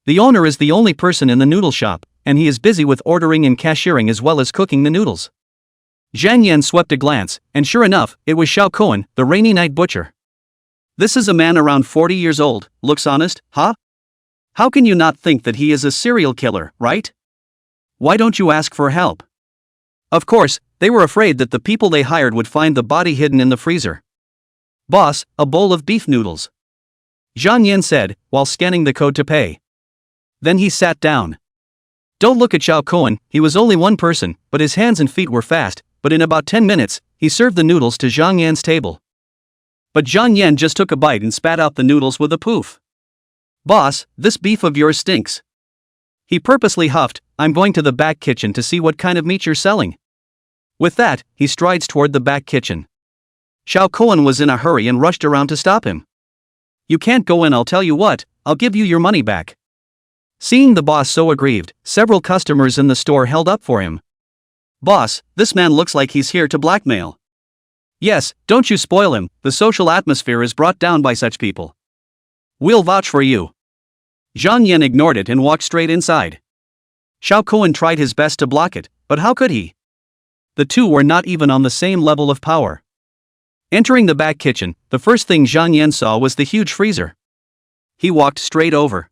The owner is the only person in the noodle shop, and he is busy with ordering and cashiering as well as cooking the noodles. Zhang Yan swept a glance, and sure enough, it was Xiao Cohen, the rainy night butcher. "This is a man around 40 years old, looks honest, huh? How can you not think that he is a serial killer, right? Why don't you ask for help?" Of course, they were afraid that the people they hired would find the body hidden in the freezer. "Boss, a bowl of beef noodles," Zhang Yan said, while scanning the code to pay. Then he sat down. Don't look at Xiao Cohen, he was only one person, but his hands and feet were fast, but in about 10 minutes, he served the noodles to Zhang Yan's table. But Zhang Yan just took a bite and spat out the noodles with a poof. "Boss, this beef of yours stinks." He purposely huffed, "I'm going to the back kitchen to see what kind of meat you're selling." With that, he strides toward the back kitchen. Xiao Cohen was in a hurry and rushed around to stop him. "You can't go in, I'll tell you what, I'll give you your money back." Seeing the boss so aggrieved, several customers in the store held up for him. "Boss, this man looks like he's here to blackmail." "Yes, don't you spoil him, the social atmosphere is brought down by such people." "We'll vouch for you." Zhang Yan ignored it and walked straight inside. Xiao Cohen tried his best to block it, but how could he? The two were not even on the same level of power. Entering the back kitchen, the first thing Zhang Yan saw was the huge freezer. He walked straight over.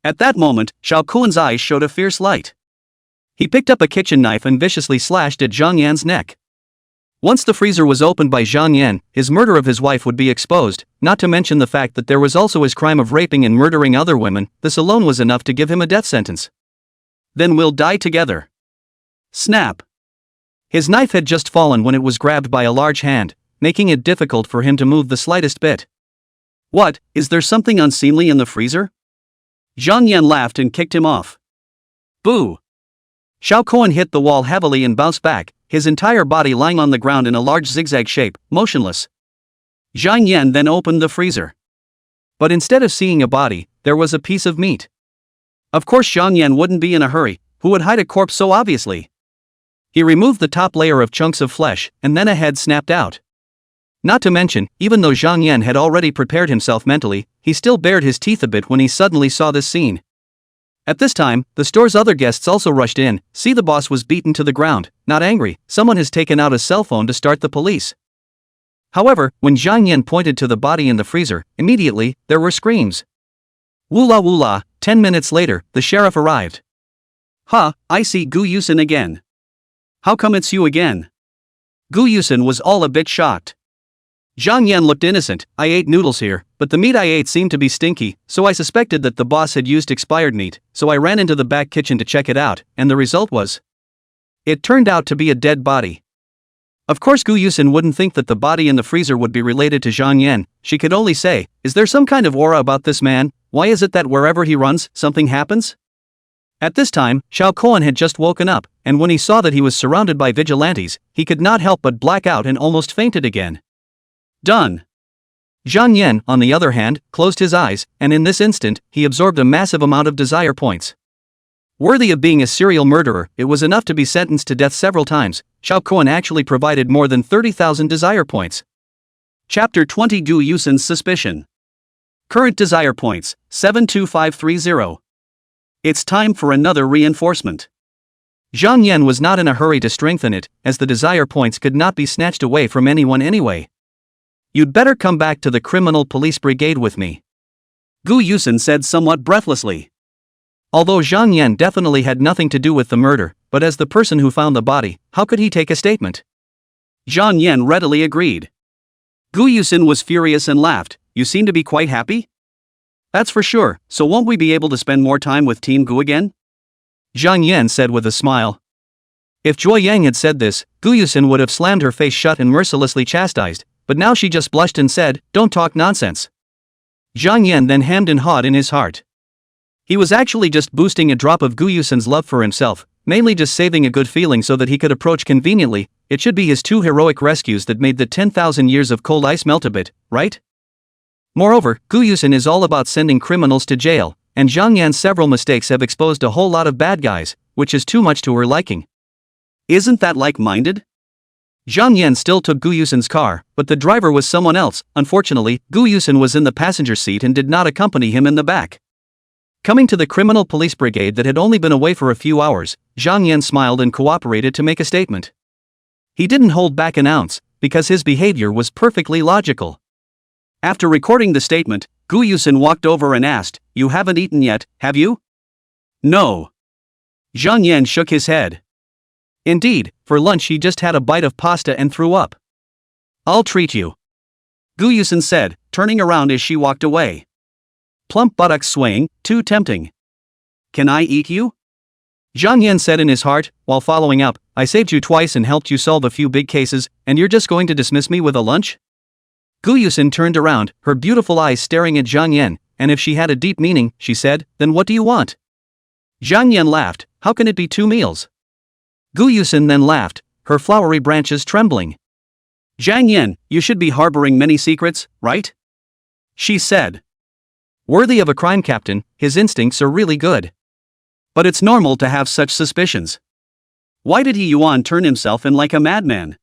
At that moment, Xiao Cohen's eyes showed a fierce light. He picked up a kitchen knife and viciously slashed at Zhang Yan's neck. Once the freezer was opened by Zhang Yan, his murder of his wife would be exposed, not to mention the fact that there was also his crime of raping and murdering other women. This alone was enough to give him a death sentence. "Then we'll die together." Snap! His knife had just fallen when it was grabbed by a large hand, making it difficult for him to move the slightest bit. "What, is there something unseemly in the freezer?" Zhang Yan laughed and kicked him off. Boo! Xiao Cohen hit the wall heavily and bounced back, his entire body lying on the ground in a large zigzag shape, motionless. Zhang Yan then opened the freezer. But instead of seeing a body, there was a piece of meat. Of course Zhang Yan wouldn't be in a hurry, who would hide a corpse so obviously? He removed the top layer of chunks of flesh, and then a head snapped out. Not to mention, even though Zhang Yan had already prepared himself mentally, he still bared his teeth a bit when he suddenly saw this scene. At this time, the store's other guests also rushed in. See, the boss was beaten to the ground, not angry, someone has taken out a cell phone to start the police. However, when Zhang Yan pointed to the body in the freezer, immediately, there were screams. Woola woola, 10 minutes later, the sheriff arrived. "Huh, I see Gu Yusin again. How come it's you again?" Gu Yusin was all a bit shocked. Zhang Yan looked innocent. "I ate noodles here, but the meat I ate seemed to be stinky, so I suspected that the boss had used expired meat, so I ran into the back kitchen to check it out, and the result was... it turned out to be a dead body." Of course Gu Yusin wouldn't think that the body in the freezer would be related to Zhang Yan. She could only say, "Is there some kind of aura about this man? Why is it that wherever he runs, something happens?" At this time, Xiao Cohen had just woken up, and when he saw that he was surrounded by vigilantes, he could not help but black out and almost fainted again. Done. Zhang Yan, on the other hand, closed his eyes, and in this instant, he absorbed a massive amount of desire points. Worthy of being a serial murderer, it was enough to be sentenced to death several times. Xiao Cohen actually provided more than 30,000 desire points. Chapter 20: Gu Yusin's Suspicion. Current desire points, 72530. It's time for another reinforcement. Zhang Yan was not in a hurry to strengthen it, as the desire points could not be snatched away from anyone anyway. "You'd better come back to the criminal police brigade with me," Gu Yusin said somewhat breathlessly. Although Zhang Yan definitely had nothing to do with the murder, but as the person who found the body, how could he take a statement? Zhang Yan readily agreed. Gu Yusin was furious and laughed. "You seem to be quite happy?" "That's for sure, so won't we be able to spend more time with Team Gu again?" Zhang Yan said with a smile. If Zhuo Yang had said this, Gu Yusin would have slammed her face shut and mercilessly chastised, but now she just blushed and said, "Don't talk nonsense." Zhang Yan then hemmed and hawed in his heart. He was actually just boosting a drop of Gu Yusin's love for himself, mainly just saving a good feeling so that he could approach conveniently. It should be his 2 heroic rescues that made the 10,000 years of cold ice melt a bit, right? Moreover, Gu Yusin is all about sending criminals to jail, and Zhang Yan's several mistakes have exposed a whole lot of bad guys, which is too much to her liking. Isn't that like-minded? Zhang Yan still took Gu Yusin's car, but the driver was someone else. Unfortunately, Gu Yusin was in the passenger seat and did not accompany him in the back. Coming to the criminal police brigade that had only been away for a few hours, Zhang Yan smiled and cooperated to make a statement. He didn't hold back an ounce, because his behavior was perfectly logical. After recording the statement, Gu Yusin walked over and asked, "You haven't eaten yet, have you?" "No." Zhang Yan shook his head. Indeed, for lunch he just had a bite of pasta and threw up. "I'll treat you," Gu Yusin said, turning around as she walked away. Plump buttocks swaying, too tempting. "Can I eat you?" Zhang Yan said in his heart, while following up, "I saved you twice and helped you solve a few big cases, and you're just going to dismiss me with a lunch?" Gu Yusin turned around, her beautiful eyes staring at Zhang Yan, and if she had a deep meaning, she said, "Then what do you want?" Zhang Yan laughed, "How can it be 2 meals?" Gu Yusin then laughed, her flowery branches trembling. "Zhang Yan, you should be harboring many secrets, right?" she said. Worthy of a crime captain, his instincts are really good. But it's normal to have such suspicions. Why did he Yuan turn himself in like a madman?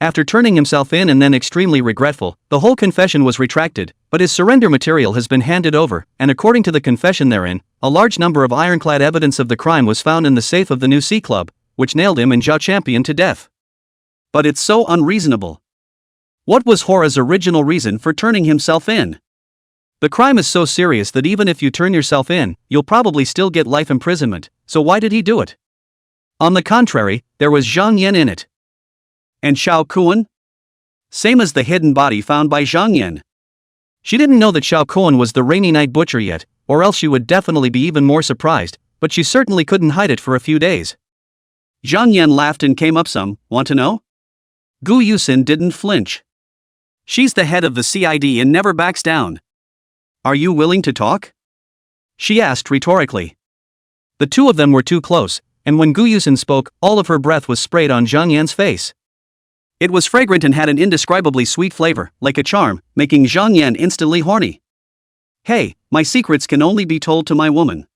After turning himself in and then extremely regretful, the whole confession was retracted, but his surrender material has been handed over, and according to the confession therein, a large number of ironclad evidence of the crime was found in the safe of the new C Club, which nailed him and Zhao Champion to death. But it's so unreasonable. What was Hora's original reason for turning himself in? The crime is so serious that even if you turn yourself in, you'll probably still get life imprisonment, so why did he do it? On the contrary, there was Zhang Yan in it. And Xiao Kuan? Same as the hidden body found by Zhang Yan. She didn't know that Xiao Kuan was the rainy night butcher yet, or else she would definitely be even more surprised, but she certainly couldn't hide it for a few days. Zhang Yan laughed and came up some, "Want to know?" Gu Yusin didn't flinch. "She's the head of the CID and never backs down. Are you willing to talk?" she asked rhetorically. The two of them were too close, and when Gu Yusin spoke, all of her breath was sprayed on Zhang Yan's face. It was fragrant and had an indescribably sweet flavor, like a charm, making Zhang Yan instantly horny. "Hey, my secrets can only be told to my woman."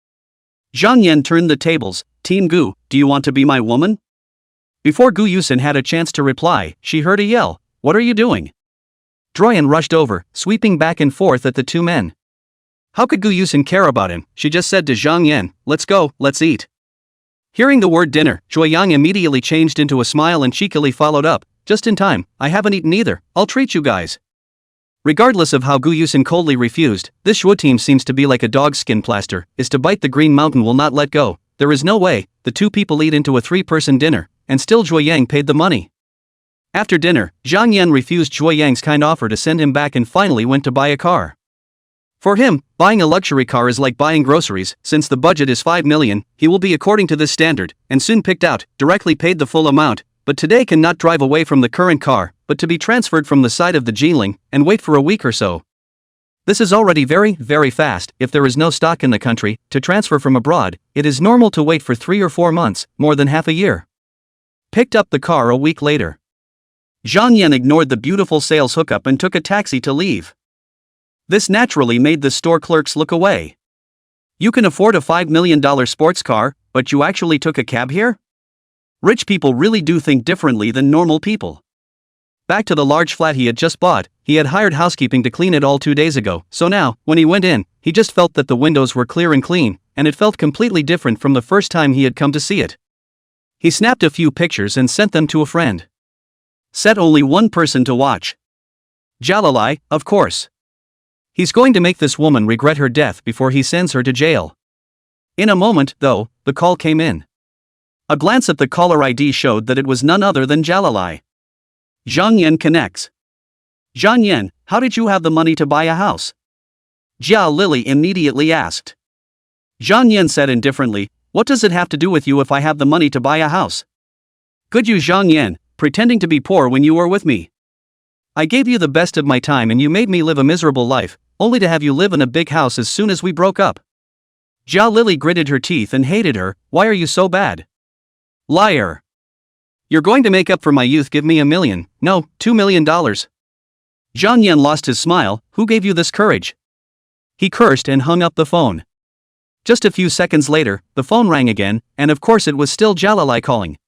Zhang Yan turned the tables. "Team Gu, do you want to be my woman?" Before Gu Yusin had a chance to reply, she heard a yell, "What are you doing?" Droyan rushed over, sweeping back and forth at the two men. How could Gu Yusin care about him? She just said to Zhang Yan, "Let's go, let's eat." Hearing the word dinner, Joyang immediately changed into a smile and cheekily followed up, "Just in time, I haven't eaten either, I'll treat you guys." Regardless of how Gu Yusin coldly refused, this Shuo team seems to be like a dog's skin plaster, is to bite the green mountain will not let go. There is no way, the two people eat into a 3-person dinner, and still Joyang paid the money. After dinner, Zhang Yan refused Joyang's kind offer to send him back and finally went to buy a car. For him, buying a luxury car is like buying groceries. Since the budget is 5 million, he will be according to this standard, and soon picked out, directly paid the full amount, but today cannot drive away from the current car, but to be transferred from the side of the Jingling, and wait for a week or so. This is already very, very fast. If there is no stock in the country, to transfer from abroad, it is normal to wait for 3 or 4 months, more than half a year. Picked up the car a week later. Zhang Yan ignored the beautiful sales hookup and took a taxi to leave. This naturally made the store clerks look away. You can afford a $5 million sports car, but you actually took a cab here? Rich people really do think differently than normal people. Back to the large flat he had just bought, he had hired housekeeping to clean it all 2 days ago, so now, when he went in, he just felt that the windows were clear and clean, and it felt completely different from the first time he had come to see it. He snapped a few pictures and sent them to a friend. Set only one person to watch. Jalalai, of course. He's going to make this woman regret her death before he sends her to jail. In a moment, though, the call came in. A glance at the caller ID showed that it was none other than Jalalai. Zhang Yan connects. Zhang Yan, how did you have the money to buy a house? Jia Lily immediately asked. Zhang Yan said indifferently, What does it have to do with you if I have the money to buy a house? Good you Zhang Yan, pretending to be poor when you were with me. I gave you the best of my time and you made me live a miserable life, only to have you live in a big house as soon as we broke up. Jia Lily gritted her teeth and hated her. Why are you so bad? Liar. You're going to make up for my youth, give me $1 million, no, $2 million. Zhang Yan lost his smile. Who gave you this courage? He cursed and hung up the phone. Just a few seconds later, the phone rang again, and of course it was still Jia Lily calling.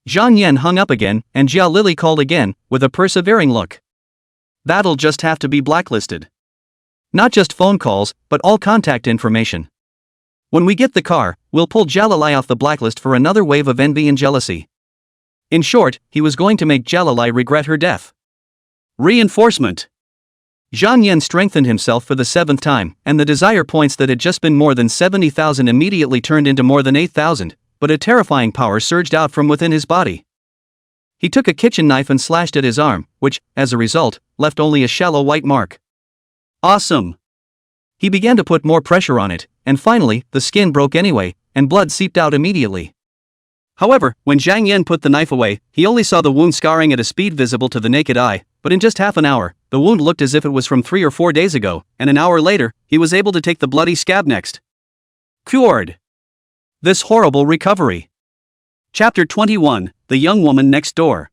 Zhang Yan hung up again, and Jia Lily called again, with a persevering look. That'll just have to be blacklisted. Not just phone calls, but all contact information. When we get the car, we'll pull Jia Lily off the blacklist for another wave of envy and jealousy. In short, he was going to make Jia Lily regret her death. Reinforcement. Zhang Yan strengthened himself for the 7th time, and the desire points that had just been more than 70,000 immediately turned into more than 8,000. But a terrifying power surged out from within his body. He took a kitchen knife and slashed at his arm, which, as a result, left only a shallow white mark. Awesome! He began to put more pressure on it, and finally, the skin broke anyway, and blood seeped out immediately. However, when Zhang Yan put the knife away, he only saw the wound scarring at a speed visible to the naked eye, but in just half an hour, the wound looked as if it was from 3 or 4 days ago, and an hour later, he was able to take the bloody scab next. Cured! This horrible recovery. Chapter 21, The Young Woman Next Door.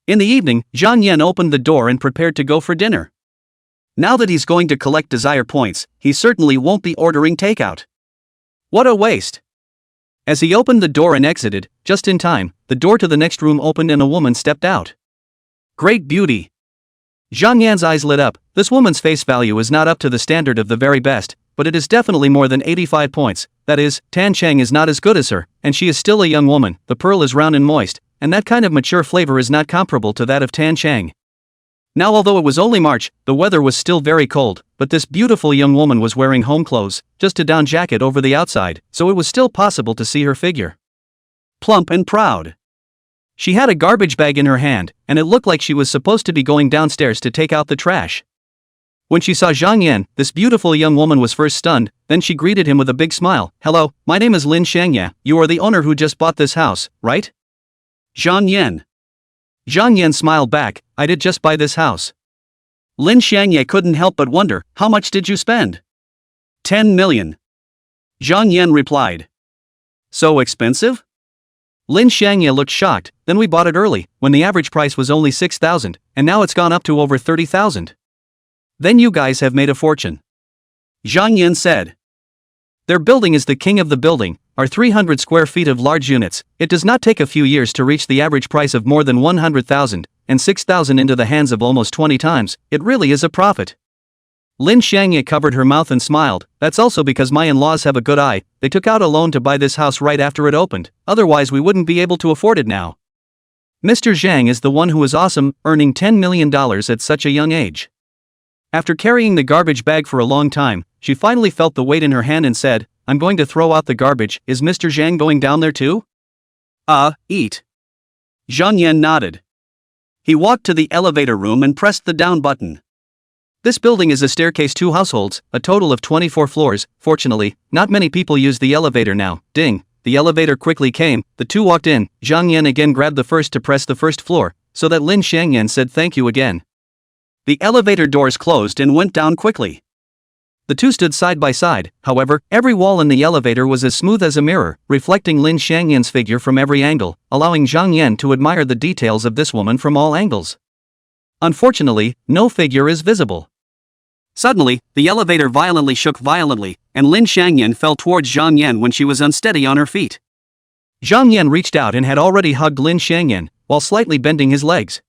In the evening, Zhang Yan opened the door and prepared to go for dinner. Now that he's going to collect desire points, he certainly won't be ordering takeout. What a waste. As he opened the door and exited, just in time, the door to the next room opened and a woman stepped out. Great beauty. Zhang Yan's eyes lit up. This woman's face value is not up to the standard of the very best, but it is definitely more than 85 points. That is, Tan Cheng is not as good as her, and she is still a young woman. The pearl is round and moist, and that kind of mature flavor is not comparable to that of Tan Cheng. Now although it was only March, the weather was still very cold, but this beautiful young woman was wearing home clothes, just a down jacket over the outside, so it was still possible to see her figure. Plump and proud. She had a garbage bag in her hand, and it looked like she was supposed to be going downstairs to take out the trash. When she saw Zhang Yan, this beautiful young woman was first stunned, then she greeted him with a big smile. Hello, my name is Lin Xianghui, you are the owner who just bought this house, right? Zhang Yan. Zhang Yan smiled back, I did just buy this house. Lin Xianghui couldn't help but wonder, how much did you spend? 10 million. Zhang Yan replied. So expensive? Lin Xianghui looked shocked, then we bought it early, when the average price was only 6,000, and now it's gone up to over 30,000. Then you guys have made a fortune. Zhang Yan said. Their building is the king of the building, are 300 square feet of large units. It does not take a few years to reach the average price of more than 100,000, and 6,000 into the hands of almost 20 times, it really is a profit. Lin Xianghui covered her mouth and smiled. That's also because my in-laws have a good eye, they took out a loan to buy this house right after it opened, otherwise we wouldn't be able to afford it now. Mr. Zhang is the one who is awesome, earning $10 million at such a young age. After carrying the garbage bag for a long time, she finally felt the weight in her hand and said, I'm going to throw out the garbage. Is Mr. Zhang going down there too? Eat. Zhang Yan nodded. He walked to the elevator room and pressed the down button. This building is a staircase 2 households, a total of 24 floors. Fortunately, not many people use the elevator now. Ding. The elevator quickly came, the two walked in. Zhang Yan again grabbed the first to press the first floor, so that Lin Xianghui said thank you again. The elevator doors closed and went down quickly. The two stood side by side, however, every wall in the elevator was as smooth as a mirror, reflecting Lin Xiangyan's figure from every angle, allowing Zhang Yan to admire the details of this woman from all angles. Unfortunately, no figure is visible. Suddenly, the elevator violently shook violently, and Lin Xiangyan fell towards Zhang Yan when she was unsteady on her feet. Zhang Yan reached out and had already hugged Lin Xiangyan, while slightly bending his legs.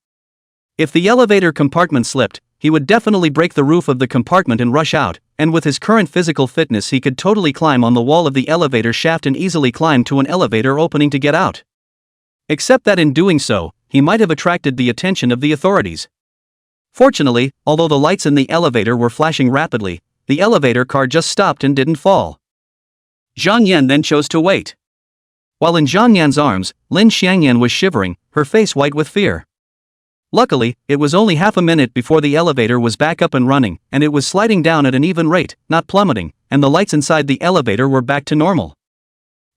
If the elevator compartment slipped, he would definitely break the roof of the compartment and rush out, and with his current physical fitness he could totally climb on the wall of the elevator shaft and easily climb to an elevator opening to get out. Except that in doing so, he might have attracted the attention of the authorities. Fortunately, although the lights in the elevator were flashing rapidly, the elevator car just stopped and didn't fall. Zhang Yan then chose to wait. While in Zhang Yan's arms, Lin Xiangyan was shivering, her face white with fear. Luckily, it was only half a minute before the elevator was back up and running, and it was sliding down at an even rate, not plummeting, and the lights inside the elevator were back to normal.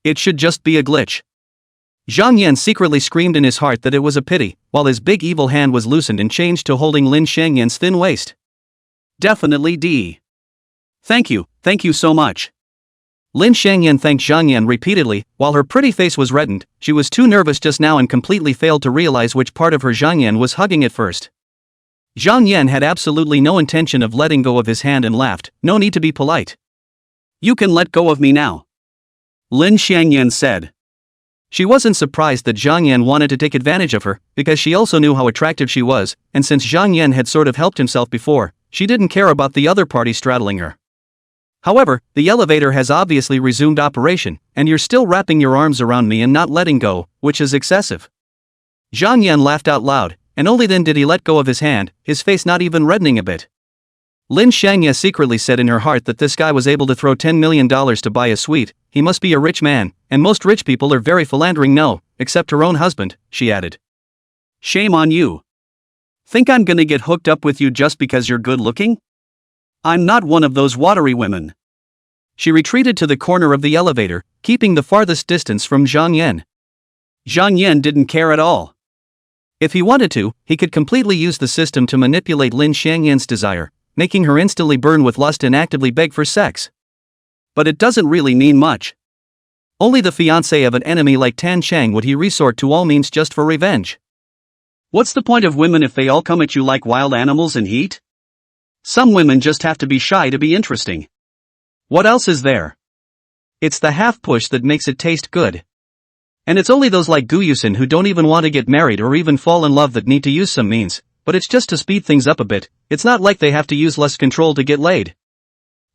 It should just be a glitch. Zhang Yan secretly screamed in his heart that it was a pity, while his big evil hand was loosened and changed to holding Lin Shangyan's thin waist. Definitely D. Thank you so much. Lin Shangyan thanked Zhang Yan repeatedly, while her pretty face was reddened. She was too nervous just now and completely failed to realize which part of her Zhang Yan was hugging at first. Zhang Yan had absolutely no intention of letting go of his hand and laughed. No need to be polite. You can let go of me now, Lin Shangyan said. She wasn't surprised that Zhang Yan wanted to take advantage of her, because she also knew how attractive she was, and since Zhang Yan had sort of helped himself before, she didn't care about the other party straddling her. However, the elevator has obviously resumed operation, and you're still wrapping your arms around me and not letting go, which is excessive. Zhang Yan laughed out loud, and only then did he let go of his hand, his face not even reddening a bit. Lin Shangya secretly said in her heart that this guy was able to throw $10 million to buy a suite. He must be a rich man, and most rich people are very philandering. No, except her own husband, she added. Shame on you. Think I'm gonna get hooked up with you just because you're good looking? I'm not one of those watery women. She retreated to the corner of the elevator, keeping the farthest distance from Zhang Yan. Zhang Yan didn't care at all. If he wanted to, he could completely use the system to manipulate Lin Shangyan's desire, making her instantly burn with lust and actively beg for sex. But it doesn't really mean much. Only the fiancé of an enemy like Tan Chang would he resort to all means just for revenge. What's the point of women if they all come at you like wild animals in heat? Some women just have to be shy to be interesting. What else is there? It's the half push that makes it taste good. And it's only those like Gu Yusin who don't even want to get married or even fall in love that need to use some means, but it's just to speed things up a bit. It's not like they have to use less control to get laid.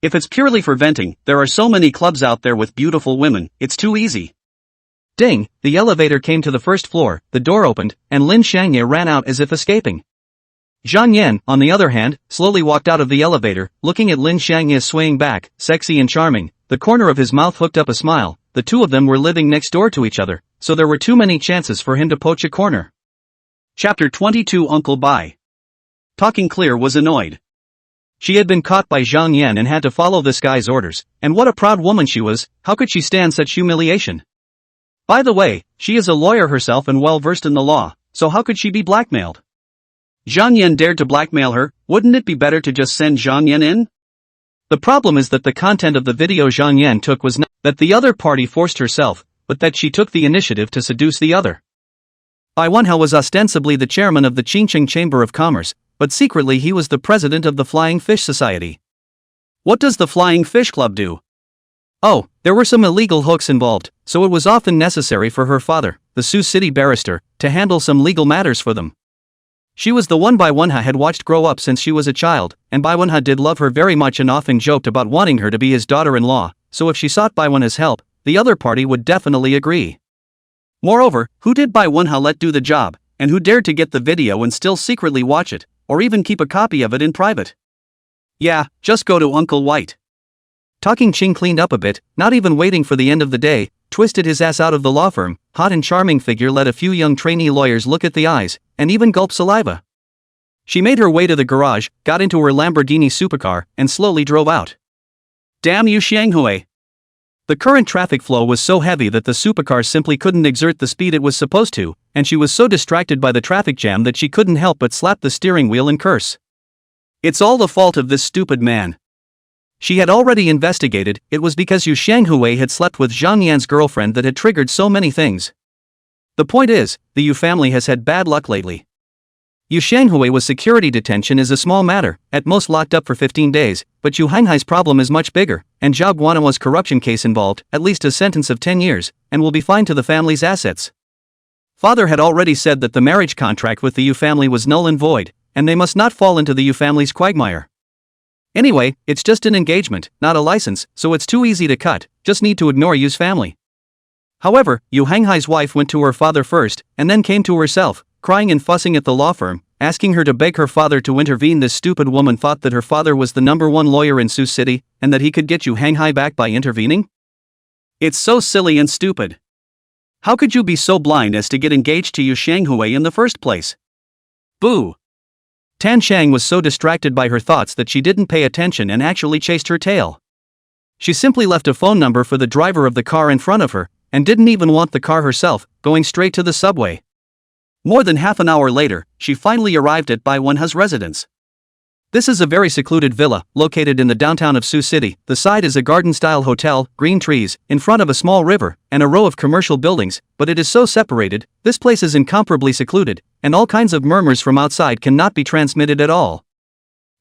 If it's purely for venting, there are so many clubs out there with beautiful women, it's too easy. Ding, the elevator came to the first floor, the door opened, and Lin Shangye ran out as if escaping. Zhang Yan, on the other hand, slowly walked out of the elevator, looking at Lin Shangye swaying back, sexy and charming, the corner of his mouth hooked up a smile. The two of them were living next door to each other, so there were too many chances for him to poach a corner. Chapter 22 Uncle Bai. Talking Clear was annoyed. She had been caught by Zhang Yan and had to follow this guy's orders, and what a proud woman she was. How could she stand such humiliation? By the way, she is a lawyer herself and well versed in the law, so how could she be blackmailed? Zhang Yan dared to blackmail her. Wouldn't it be better to just send Zhang Yan in? The problem is that the content of the video Zhang Yan took was not that the other party forced herself, but that she took the initiative to seduce the other. Bai Wenhao was ostensibly the chairman of the Qingqing Chamber of Commerce, but secretly he was the president of the Flying Fish Society. What does the Flying Fish Club do? Oh, there were some illegal hooks involved, so it was often necessary for her father, the Sioux City barrister, to handle some legal matters for them. She was the one Bai Wenhao had watched grow up since she was a child, and Bai Wenhao did love her very much and often joked about wanting her to be his daughter-in-law, so if she sought Bai Wenhao's help, the other party would definitely agree. Moreover, who did Bai Wenhao let do the job, and who dared to get the video and still secretly watch it, or even keep a copy of it in private? Yeah, just go to Uncle White. Talking Ching cleaned up a bit, not even waiting for the end of the day, twisted his ass out of the law firm. Hot and charming figure let a few young trainee lawyers look at the eyes, and even gulp saliva. She made her way to the garage, got into her Lamborghini supercar, and slowly drove out. Damn Yu Xianghui! The current traffic flow was so heavy that the supercar simply couldn't exert the speed it was supposed to, and she was so distracted by the traffic jam that she couldn't help but slap the steering wheel and curse. It's all the fault of this stupid man. She had already investigated. It was because Yu Xianghui had slept with Zhang Yan's girlfriend that had triggered so many things. The point is, the Yu family has had bad luck lately. Yu Xianghui was security detention is a small matter, at most locked up for 15 days, but Yu Hanghai's problem is much bigger, and Zhao Guanamo's corruption case involved at least a sentence of 10 years, and will be fined to the family's assets. Father had already said that the marriage contract with the Yu family was null and void, and they must not fall into the Yu family's quagmire. Anyway, it's just an engagement, not a license, so it's too easy to cut, just need to ignore Yu's family. However, Yu Hanghai's wife went to her father first, and then came to herself, crying and fussing at the law firm, asking her to beg her father to intervene. This stupid woman thought that her father was the #1 lawyer in Sioux City, and that he could get Yu Hanghai back by intervening? It's so silly and stupid. How could you be so blind as to get engaged to Yu Xianghui in the first place? Boo! Tan Chang was so distracted by her thoughts that she didn't pay attention and actually chased her tail. She simply left a phone number for the driver of the car in front of her, and didn't even want the car herself, going straight to the subway. More than half an hour later, she finally arrived at Bai Wenha's residence. This is a very secluded villa, located in the downtown of Sioux City. The side is a garden-style hotel, green trees, in front of a small river, and a row of commercial buildings, but it is so separated, this place is incomparably secluded, and all kinds of murmurs from outside cannot be transmitted at all.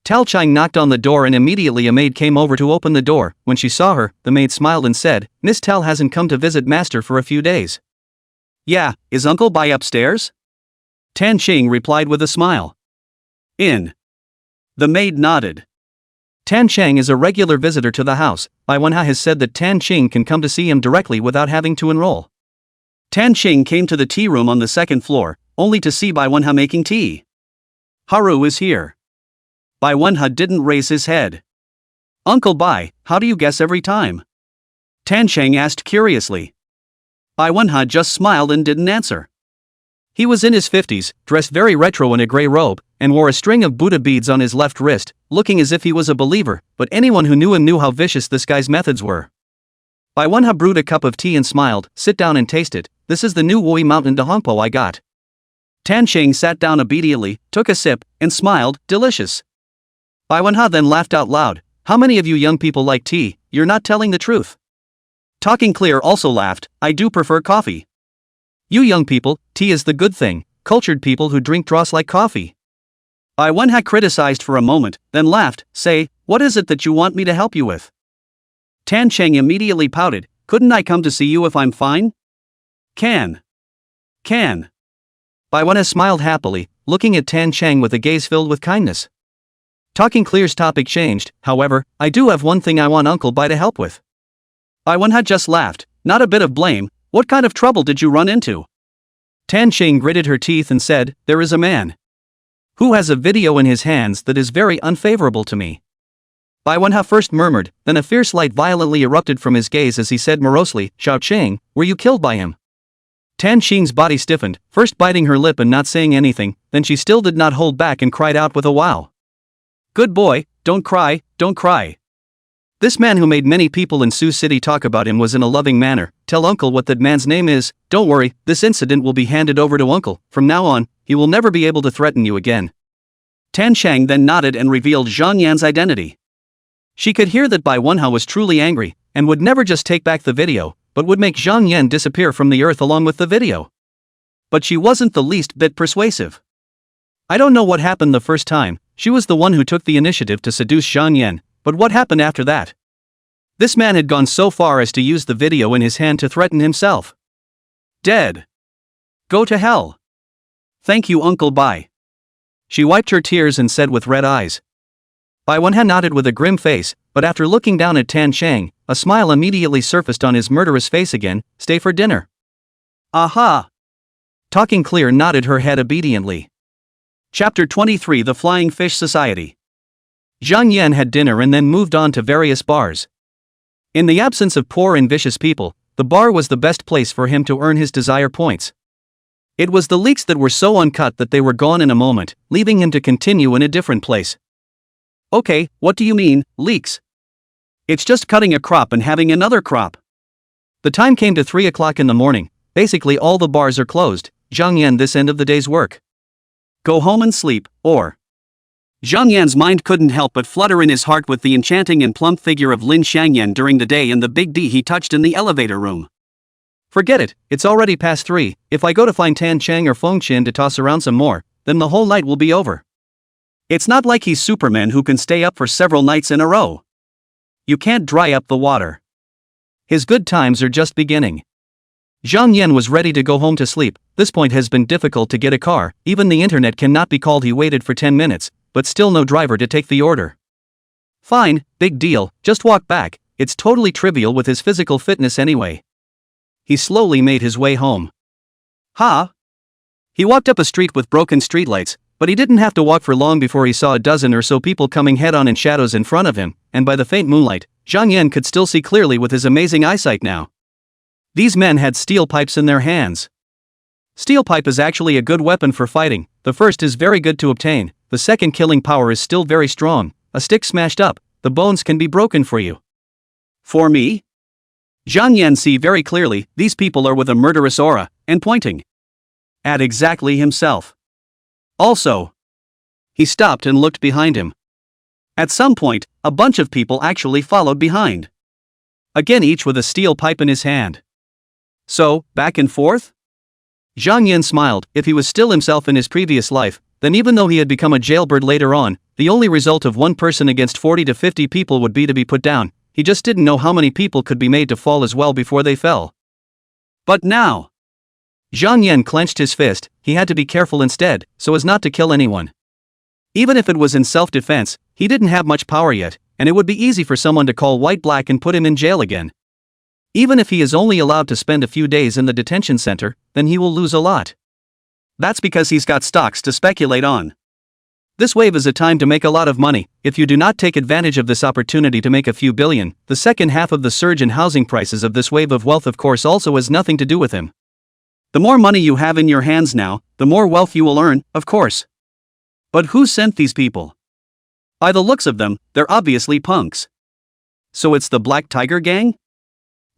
Tal Chang knocked on the door and immediately a maid came over to open the door. When she saw her, the maid smiled and said, "Miss Tal hasn't come to visit master for a few days." "Yeah, is Uncle Bai upstairs?" Tan Ching replied with a smile. "In." The maid nodded. Tan Chang is a regular visitor to the house. Bai Wenha has said that Tan Ching can come to see him directly without having to enroll. Tan Ching came to the tea room on the second floor, only to see Bai Wenha making tea. "Haru is here." Bai Wenha didn't raise his head. "Uncle Bai, how do you guess every time?" Tan Chang asked curiously. Bai Wenha just smiled and didn't answer. He was in his 50s, dressed very retro in a grey robe, and wore a string of Buddha beads on his left wrist, looking as if he was a believer, but anyone who knew him knew how vicious this guy's methods were. Bai Wenha brewed a cup of tea and smiled. "Sit down and taste it. This is the new Wui Mountain Dahongpo I got." Tan Ching sat down obediently, took a sip, and smiled. "Delicious." Bai Wenha then laughed out loud. "How many of you young people like tea? You're not telling the truth." Talking Clear also laughed. "I do prefer coffee." "You young people, tea is the good thing. Cultured people who drink dross like coffee." Bai Wenha criticized for a moment, then laughed. "Say, what is it that you want me to help you with?" Tan Cheng immediately pouted. "Couldn't I come to see you if I'm fine?" Can. Bai Wenha smiled happily, looking at Tan Cheng with a gaze filled with kindness. Talking Clear's topic changed. "However, I do have one thing I want Uncle Bai to help with." Bai Wenha just laughed. "Not a bit of blame. What kind of trouble did you run into?" Tan Ching gritted her teeth and said, "There is a man who has a video in his hands that is very unfavorable to me." Bai Wenha first murmured, then a fierce light violently erupted from his gaze as he said morosely, "Xiao Ching, were you killed by him?" Tan Ching's body stiffened, first biting her lip and not saying anything, then she still did not hold back and cried out with a wow. "Good boy, don't cry, don't cry." This man who made many people in Sioux City talk about him was in a loving manner. "Tell Uncle what that man's name is. Don't worry, this incident will be handed over to Uncle. From now on, he will never be able to threaten you again." Tan Chang then nodded and revealed Zhang Yan's identity. She could hear that Bai Wenha was truly angry, and would never just take back the video, but would make Zhang Yan disappear from the earth along with the video. But she wasn't the least bit persuasive. "I don't know what happened the first time. She was the one who took the initiative to seduce Zhang Yan. But what happened after that?" This man had gone so far as to use the video in his hand to threaten himself. "Dead. Go to hell. Thank you, Uncle Bai." She wiped her tears and said with red eyes. Bai Wenha nodded with a grim face, but after looking down at Tan Chang, a smile immediately surfaced on his murderous face again. "Stay for dinner." "Aha!" Talking Clear nodded her head obediently. Chapter 23: The Flying Fish Society. Zhang Yan had dinner and then moved on to various bars. In the absence of poor and vicious people, the bar was the best place for him to earn his desire points. It was the leaks that were so uncut that they were gone in a moment, leaving him to continue in a different place. "Okay, what do you mean, leaks?" "It's just cutting a crop and having another crop." The time came to 3 o'clock in the morning. Basically all the bars are closed. Zhang Yan this end of the day's work. Go home and sleep, or... Zhang Yan's mind couldn't help but flutter in his heart with the enchanting and plump figure of Lin Xiangyan during the day and the big D he touched in the elevator room. Forget it, it's already past 3, if I go to find Tan Chang or Feng Qin to toss around some more, then the whole night will be over. It's not like he's Superman who can stay up for several nights in a row. You can't dry up the water. His good times are just beginning. Zhang Yan was ready to go home to sleep. This point has been difficult to get a car, even the internet cannot be called. He waited for 10 minutes, but still no driver to take the order. Fine, big deal, just walk back, it's totally trivial with his physical fitness anyway. He slowly made his way home. He walked up a street with broken streetlights, but he didn't have to walk for long before he saw a dozen or so people coming head-on in shadows in front of him, and by the faint moonlight, Zhang Yan could still see clearly with his amazing eyesight now. These men had steel pipes in their hands. Steel pipe is actually a good weapon for fighting. The first is very good to obtain, the second killing power is still very strong. A stick smashed up, the bones can be broken for you. For me? Zhang Yan see very clearly, these people are with a murderous aura, and pointing at exactly himself. Also, he stopped and looked behind him. At some point, a bunch of people actually followed behind. Again, each with a steel pipe in his hand. So, back and forth? Zhang Yan smiled. If he was still himself in his previous life, then even though he had become a jailbird later on, the only result of one person against 40 to 50 people would be to be put down. He just didn't know how many people could be made to fall as well before they fell. But now, Zhang Yan clenched his fist. He had to be careful instead, so as not to kill anyone. Even if it was in self-defense, he didn't have much power yet, and it would be easy for someone to call white black and put him in jail again. Even if he is only allowed to spend a few days in the detention center, then he will lose a lot. That's because he's got stocks to speculate on. This wave is a time to make a lot of money. If you do not take advantage of this opportunity to make a few billion, the second half of the surge in housing prices of this wave of wealth of course also has nothing to do with him. The more money you have in your hands now, the more wealth you will earn, of course. But who sent these people? By the looks of them, they're obviously punks. So it's the Black Tiger Gang?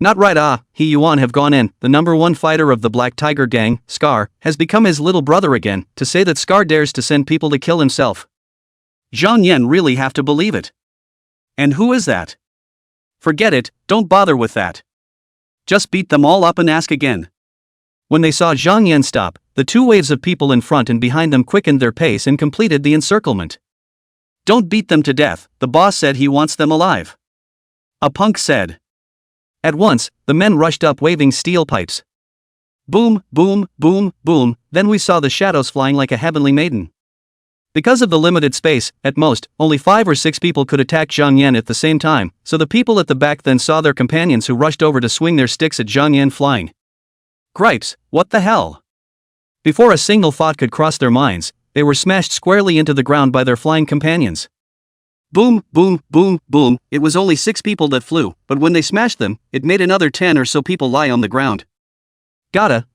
Not right. He Yuan have gone in. The number one fighter of the Black Tiger Gang, Scar, has become his little brother again. To say that Scar dares to send people to kill himself, Zhang Yan really have to believe it. And who is that? Forget it, don't bother with that. Just beat them all up and ask again. When they saw Zhang Yan stop, the two waves of people in front and behind them quickened their pace and completed the encirclement. Don't beat them to death, the boss said he wants them alive. A punk said. At once, the men rushed up waving steel pipes. Boom, boom, boom, boom, then we saw the shadows flying like a heavenly maiden. Because of the limited space, at most, only 5 or 6 people could attack Zhang Yan at the same time, so the people at the back then saw their companions who rushed over to swing their sticks at Zhang Yan flying. Gripes, what the hell? Before a single thought could cross their minds, they were smashed squarely into the ground by their flying companions. Boom, boom, boom, boom, it was only 6 people that flew, but when they smashed them, it made another 10 or so people lie on the ground.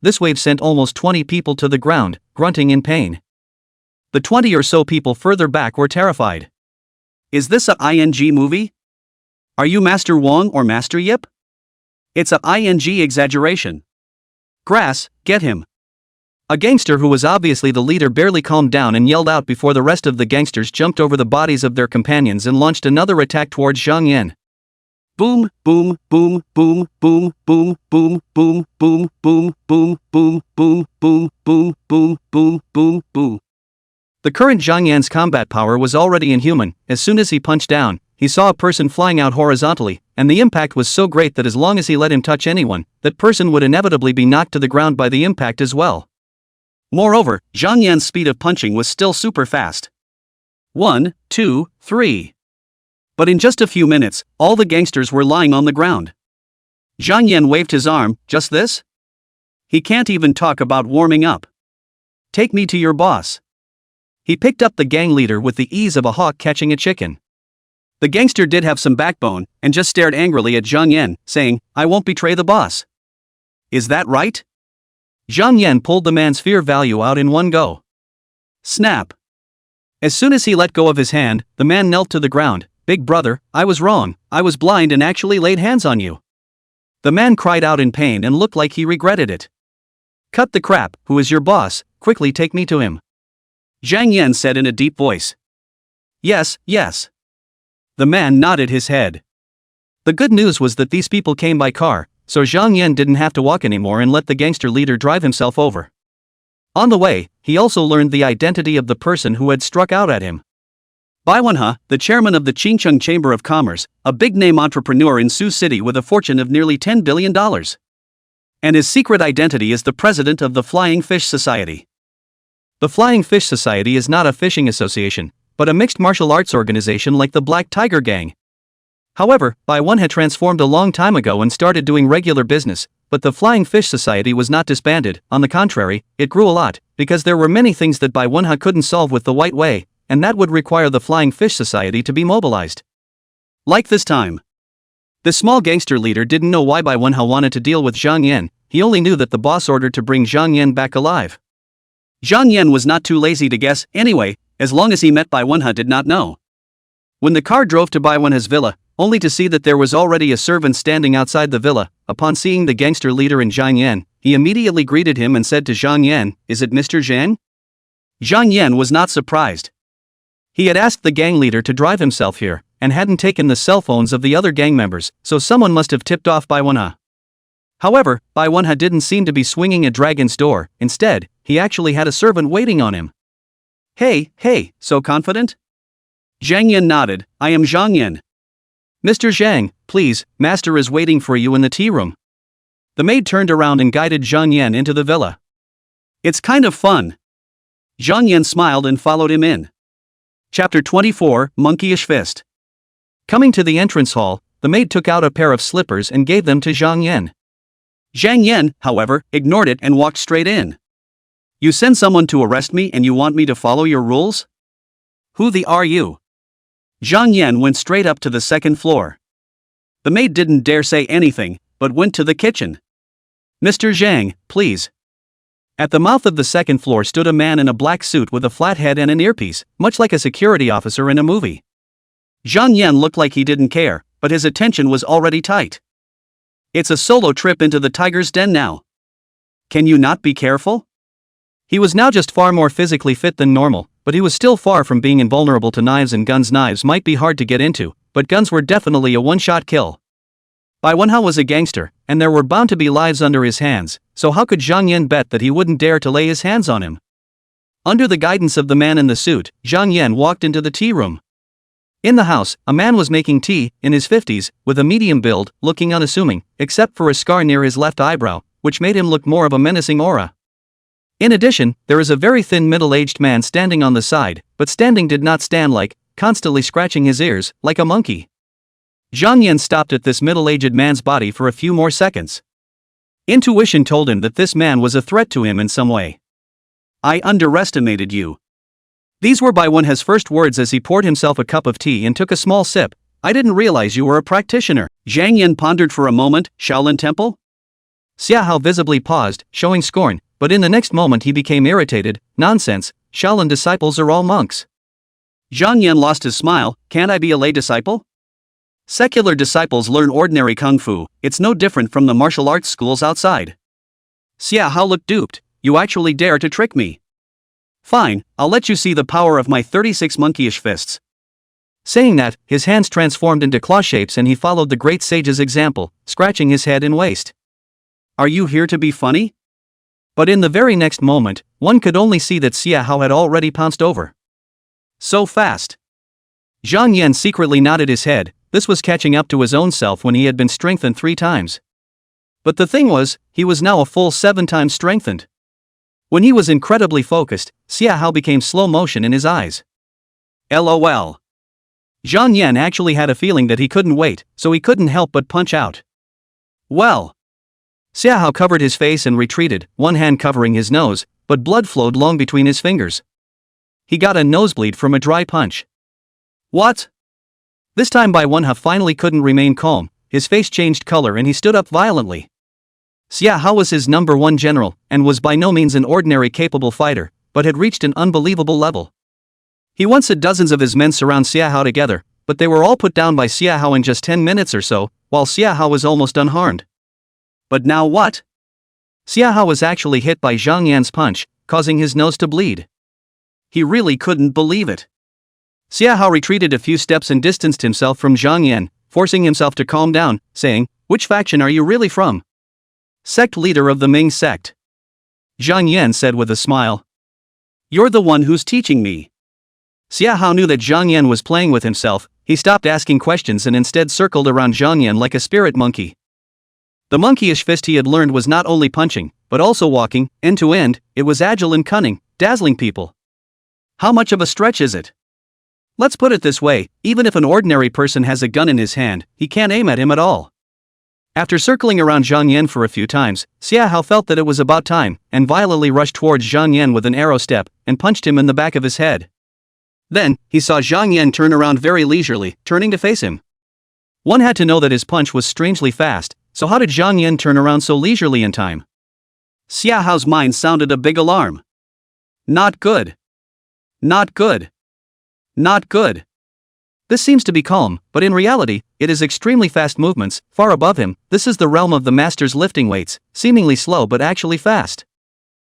This wave sent almost 20 people to the ground, grunting in pain. The 20 or so people further back were terrified. Is this a ING movie? Are you Master Wong or Master Yip? It's a ING exaggeration. Grass, get him. A gangster who was obviously the leader barely calmed down and yelled out before the rest of the gangsters jumped over the bodies of their companions and launched another attack towards Zhang Yan. Boom, boom, boom, boom, boom, boom, boom, boom, boom, boom, boom, boom, boom, boom, boom, boom, boom, boom, boom. The current Zhang Yan's combat power was already inhuman. As soon as he punched down, he saw a person flying out horizontally, and the impact was so great that as long as he let him touch anyone, that person would inevitably be knocked to the ground by the impact as well. Moreover, Zhang Yan's speed of punching was still super fast. 1, 2, 3. But in just a few minutes, all the gangsters were lying on the ground. Zhang Yan waved his arm, just this? He can't even talk about warming up. Take me to your boss. He picked up the gang leader with the ease of a hawk catching a chicken. The gangster did have some backbone, and just stared angrily at Zhang Yan, saying, I won't betray the boss. Is that right? Zhang Yan pulled the man's fear value out in one go. Snap. As soon as he let go of his hand, the man knelt to the ground. Big brother, I was wrong, I was blind and actually laid hands on you. The man cried out in pain and looked like he regretted it. Cut the crap, who is your boss? Quickly take me to him. Zhang Yan said in a deep voice. Yes, yes. The man nodded his head. The good news was that these people came by car, so Zhang Yan didn't have to walk anymore and let the gangster leader drive himself over. On the way, he also learned the identity of the person who had struck out at him. Bai Wenhe, the chairman of the Qingcheng Chamber of Commerce, a big-name entrepreneur in Sioux City with a fortune of nearly $10 billion. And his secret identity is the president of the Flying Fish Society. The Flying Fish Society is not a fishing association, but a mixed martial arts organization like the Black Tiger Gang. However, Bai Wenhe had transformed a long time ago and started doing regular business, but the Flying Fish Society was not disbanded. On the contrary, it grew a lot, because there were many things that Bai Wenhe couldn't solve with the White Way, and that would require the Flying Fish Society to be mobilized. Like this time. The small gangster leader didn't know why Bai Wenhe wanted to deal with Zhang Yan, he only knew that the boss ordered to bring Zhang Yan back alive. Zhang Yan was not too lazy to guess, anyway, as long as he met Bai Wenhe did not know. When the car drove to Bai Wenhe's villa, only to see that there was already a servant standing outside the villa. Upon seeing the gangster leader in Zhang Yan, he immediately greeted him and said to Zhang Yan, "Is it Mr. Zhang?" Zhang Yan was not surprised. He had asked the gang leader to drive himself here, and hadn't taken the cell phones of the other gang members, so someone must have tipped off Bai Wenha. However, Bai Wenha didn't seem to be swinging a dragon's door. Instead, he actually had a servant waiting on him. Hey, so confident?" Zhang Yan nodded. "I am Zhang Yan." "Mr. Zhang, please, master is waiting for you in the tea room." The maid turned around and guided Zhang Yan into the villa. "It's kind of fun." Zhang Yan smiled and followed him in. Chapter 24, Monkeyish Fist. Coming to the entrance hall, the maid took out a pair of slippers and gave them to Zhang Yan. Zhang Yan, however, ignored it and walked straight in. "You send someone to arrest me and you want me to follow your rules? Who the are you?" Zhang Yan went straight up to the second floor. The maid didn't dare say anything, but went to the kitchen. "Mr. Zhang, please." At the mouth of the second floor stood a man in a black suit with a flat head and an earpiece, much like a security officer in a movie. Zhang Yan looked like he didn't care, but his attention was already tight. "It's a solo trip into the tiger's den now. Can you not be careful?" He was now just far more physically fit than normal, but he was still far from being invulnerable to knives and guns. Knives might be hard to get into, but guns were definitely a one-shot kill. Bai Wenha was a gangster, and there were bound to be lives under his hands, so how could Zhang Yan bet that he wouldn't dare to lay his hands on him? Under the guidance of the man in the suit, Zhang Yan walked into the tea room. In the house, a man was making tea, in his 50s, with a medium build, looking unassuming, except for a scar near his left eyebrow, which made him look more of a menacing aura. In addition, there is a very thin middle-aged man standing on the side, but standing did not stand like, constantly scratching his ears, like a monkey. Zhang Yan stopped at this middle-aged man's body for a few more seconds. Intuition told him that this man was a threat to him in some way. "I underestimated you." These were Bai Wenha's first words as he poured himself a cup of tea and took a small sip. "I didn't realize you were a practitioner." Zhang Yan pondered for a moment. "Shaolin Temple?" Xiahao visibly paused, showing scorn, but in the next moment he became irritated. "Nonsense, Shaolin disciples are all monks." Zhang Yan lost his smile. "Can't I be a lay disciple? Secular disciples learn ordinary kung fu, it's no different from the martial arts schools outside." Xiahao looked duped. "You actually dare to trick me? Fine, I'll let you see the power of my 36 monkeyish fists." Saying that, his hands transformed into claw shapes and he followed the great sage's example, scratching his head and waist. "Are you here to be funny?" But in the very next moment, one could only see that Xiahao had already pounced over. So fast. Zhang Yan secretly nodded his head. This was catching up to his own self when he had been strengthened 3 times. But the thing was, he was now a full 7 times strengthened. When he was incredibly focused, Xiahao became slow motion in his eyes. LOL. Zhang Yan actually had a feeling that he couldn't wait, so he couldn't help but punch out. Well. Xiahao covered his face and retreated, one hand covering his nose, but blood flowed long between his fingers. He got a nosebleed from a dry punch. What? This time Bai Wenha finally couldn't remain calm, his face changed color and he stood up violently. Xiahao was his #1 general, and was by no means an ordinary capable fighter, but had reached an unbelievable level. He once had dozens of his men surround Xiahao together, but they were all put down by Xiahao in just 10 minutes or so, while Xiahao was almost unharmed. But now what? Xiahao was actually hit by Zhang Yan's punch, causing his nose to bleed. He really couldn't believe it. Xiahao retreated a few steps and distanced himself from Zhang Yan, forcing himself to calm down, saying, "Which faction are you really from?" "Sect leader of the Ming sect." Zhang Yan said with a smile. "You're the one who's teaching me." Xiahao knew that Zhang Yan was playing with himself. He stopped asking questions and instead circled around Zhang Yan like a spirit monkey. The monkeyish fist he had learned was not only punching, but also walking, end to end. It was agile and cunning, dazzling people. How much of a stretch is it? Let's put it this way, even if an ordinary person has a gun in his hand, he can't aim at him at all. After circling around Zhang Yan for a few times, Xiahao felt that it was about time, and violently rushed towards Zhang Yan with an arrow step, and punched him in the back of his head. Then, he saw Zhang Yan turn around very leisurely, turning to face him. One had to know that his punch was strangely fast, so how did Zhang Yan turn around so leisurely in time? Xiaohao's mind sounded a big alarm. Not good. Not good. Not good. This seems to be calm, but in reality, it is extremely fast movements, far above him. This is the realm of the master's lifting weights, seemingly slow but actually fast.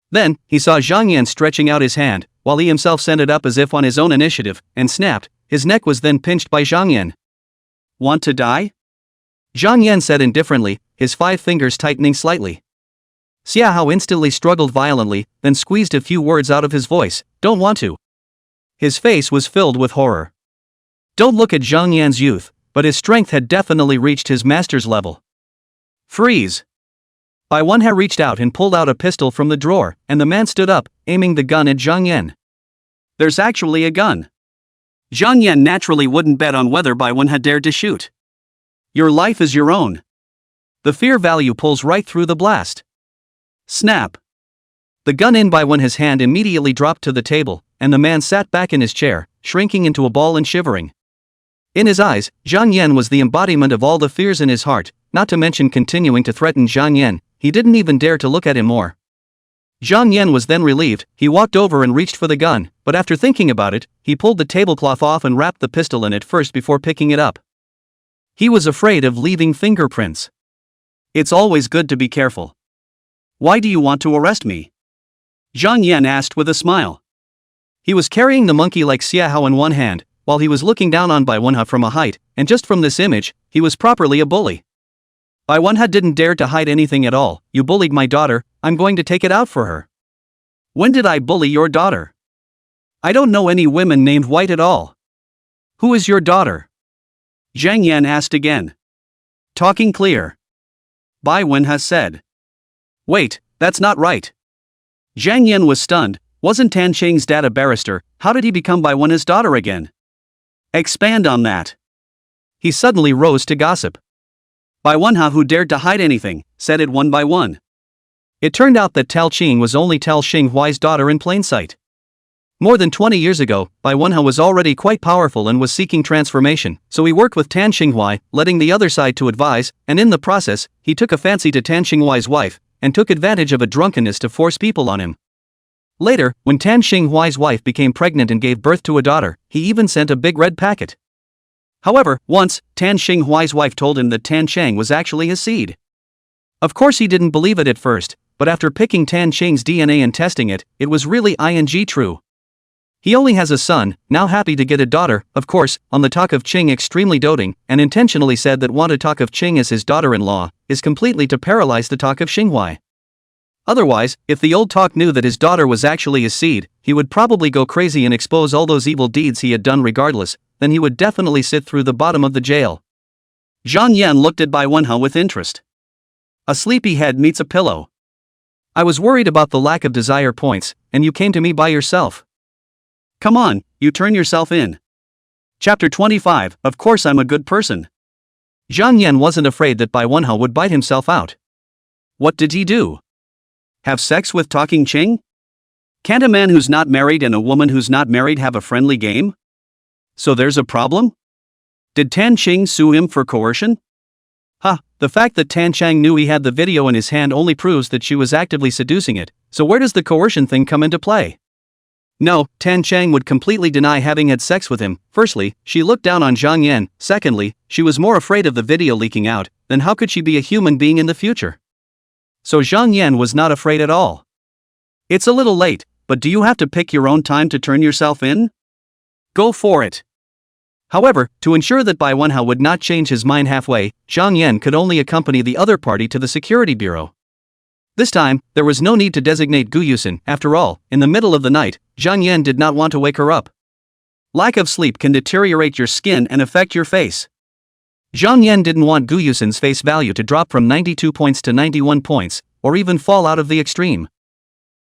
Then, he saw Zhang Yan stretching out his hand, while he himself sent it up as if on his own initiative, and snapped. His neck was then pinched by Zhang Yan. "Want to die?" Zhang Yan said indifferently, his 5 fingers tightening slightly. Xiahao instantly struggled violently, then squeezed a few words out of his voice. "Don't want to." His face was filled with horror. Don't look at Zhang Yan's youth, but his strength had definitely reached his master's level. "Freeze!" Bai Wenhe reached out and pulled out a pistol from the drawer, and the man stood up, aiming the gun at Zhang Yan. There's actually a gun. Zhang Yan naturally wouldn't bet on whether Bai Wenhe dared to shoot. Your life is your own. The fear value pulls right through the blast. Snap. The gun in Bai Wenhe's hand immediately dropped to the table, and the man sat back in his chair, shrinking into a ball and shivering. In his eyes, Zhang Yan was the embodiment of all the fears in his heart, not to mention continuing to threaten Zhang Yan. He didn't even dare to look at him more. Zhang Yan was then relieved. He walked over and reached for the gun, but after thinking about it, he pulled the tablecloth off and wrapped the pistol in it first before picking it up. He was afraid of leaving fingerprints. It's always good to be careful. Why do you want to arrest me? Zhang Yan asked with a smile. He was carrying the monkey like Xiahao in one hand, while he was looking down on Bai Wenhe from a height, and just from this image, he was properly a bully. Bai Wenhe didn't dare to hide anything at all. You bullied my daughter, I'm going to take it out for her. When did I bully your daughter? I don't know any women named White at all. Who is your daughter? Zhang Yan asked again. Talking clear. Bai Wenhe said. Wait, that's not right. Zhang Yan was stunned. Wasn't Tan Cheng's dad a barrister? How did he become Bai Wenhe's daughter again? Expand on that. He suddenly rose to gossip. Bai Wenhe, who dared to hide anything, said it one by one. It turned out that Tao Qing was only Tao Xinghuai's daughter in plain sight. More than 20 years ago, Bai Wenhe was already quite powerful and was seeking transformation, so he worked with Tan Xinghuai, letting the other side to advise, and in the process, he took a fancy to Tan Xinghuai's wife, and took advantage of a drunkenness to force people on him. Later, when Tan Xinghuai's wife became pregnant and gave birth to a daughter, he even sent a big red packet. However, once, Tan Xinghuai's wife told him that Tan Cheng was actually his seed. Of course he didn't believe it at first, but after picking Tan Cheng's DNA and testing it, it was really true. He only has a son, now happy to get a daughter, of course, on the talk of Qing extremely doting, and intentionally said that want to talk of Qing as his daughter-in-law, is completely to paralyze the talk of Xinghuai. Otherwise, if the old talk knew that his daughter was actually his seed, he would probably go crazy and expose all those evil deeds he had done regardless, then he would definitely sit through the bottom of the jail. Zhang Yan looked at Bai Wenhe with interest. A sleepy head meets a pillow. I was worried about the lack of desire points, and you came to me by yourself. Come on, you turn yourself in. Chapter 25, Of course I'm a good person. Zhang Yan wasn't afraid that Bai Wenhe would bite himself out. What did he do? Have sex with talking Qing? Can't a man who's not married and a woman who's not married have a friendly game? So there's a problem? Did Tan Qing sue him for coercion? The fact that Tan Cheng knew he had the video in his hand only proves that she was actively seducing it, so where does the coercion thing come into play? No, Tan Cheng would completely deny having had sex with him. Firstly, she looked down on Zhang Yan. Secondly, she was more afraid of the video leaking out, then how could she be a human being in the future? So Zhang Yan was not afraid at all. It's a little late, but do you have to pick your own time to turn yourself in? Go for it. However, to ensure that Bai Wenhe would not change his mind halfway, Zhang Yan could only accompany the other party to the security bureau. This time, there was no need to designate Gu Yusin. After all, in the middle of the night, Zhang Yan did not want to wake her up. Lack of sleep can deteriorate your skin and affect your face. Zhang Yan didn't want Gu Yusin's face value to drop from 92 points to 91 points, or even fall out of the extreme.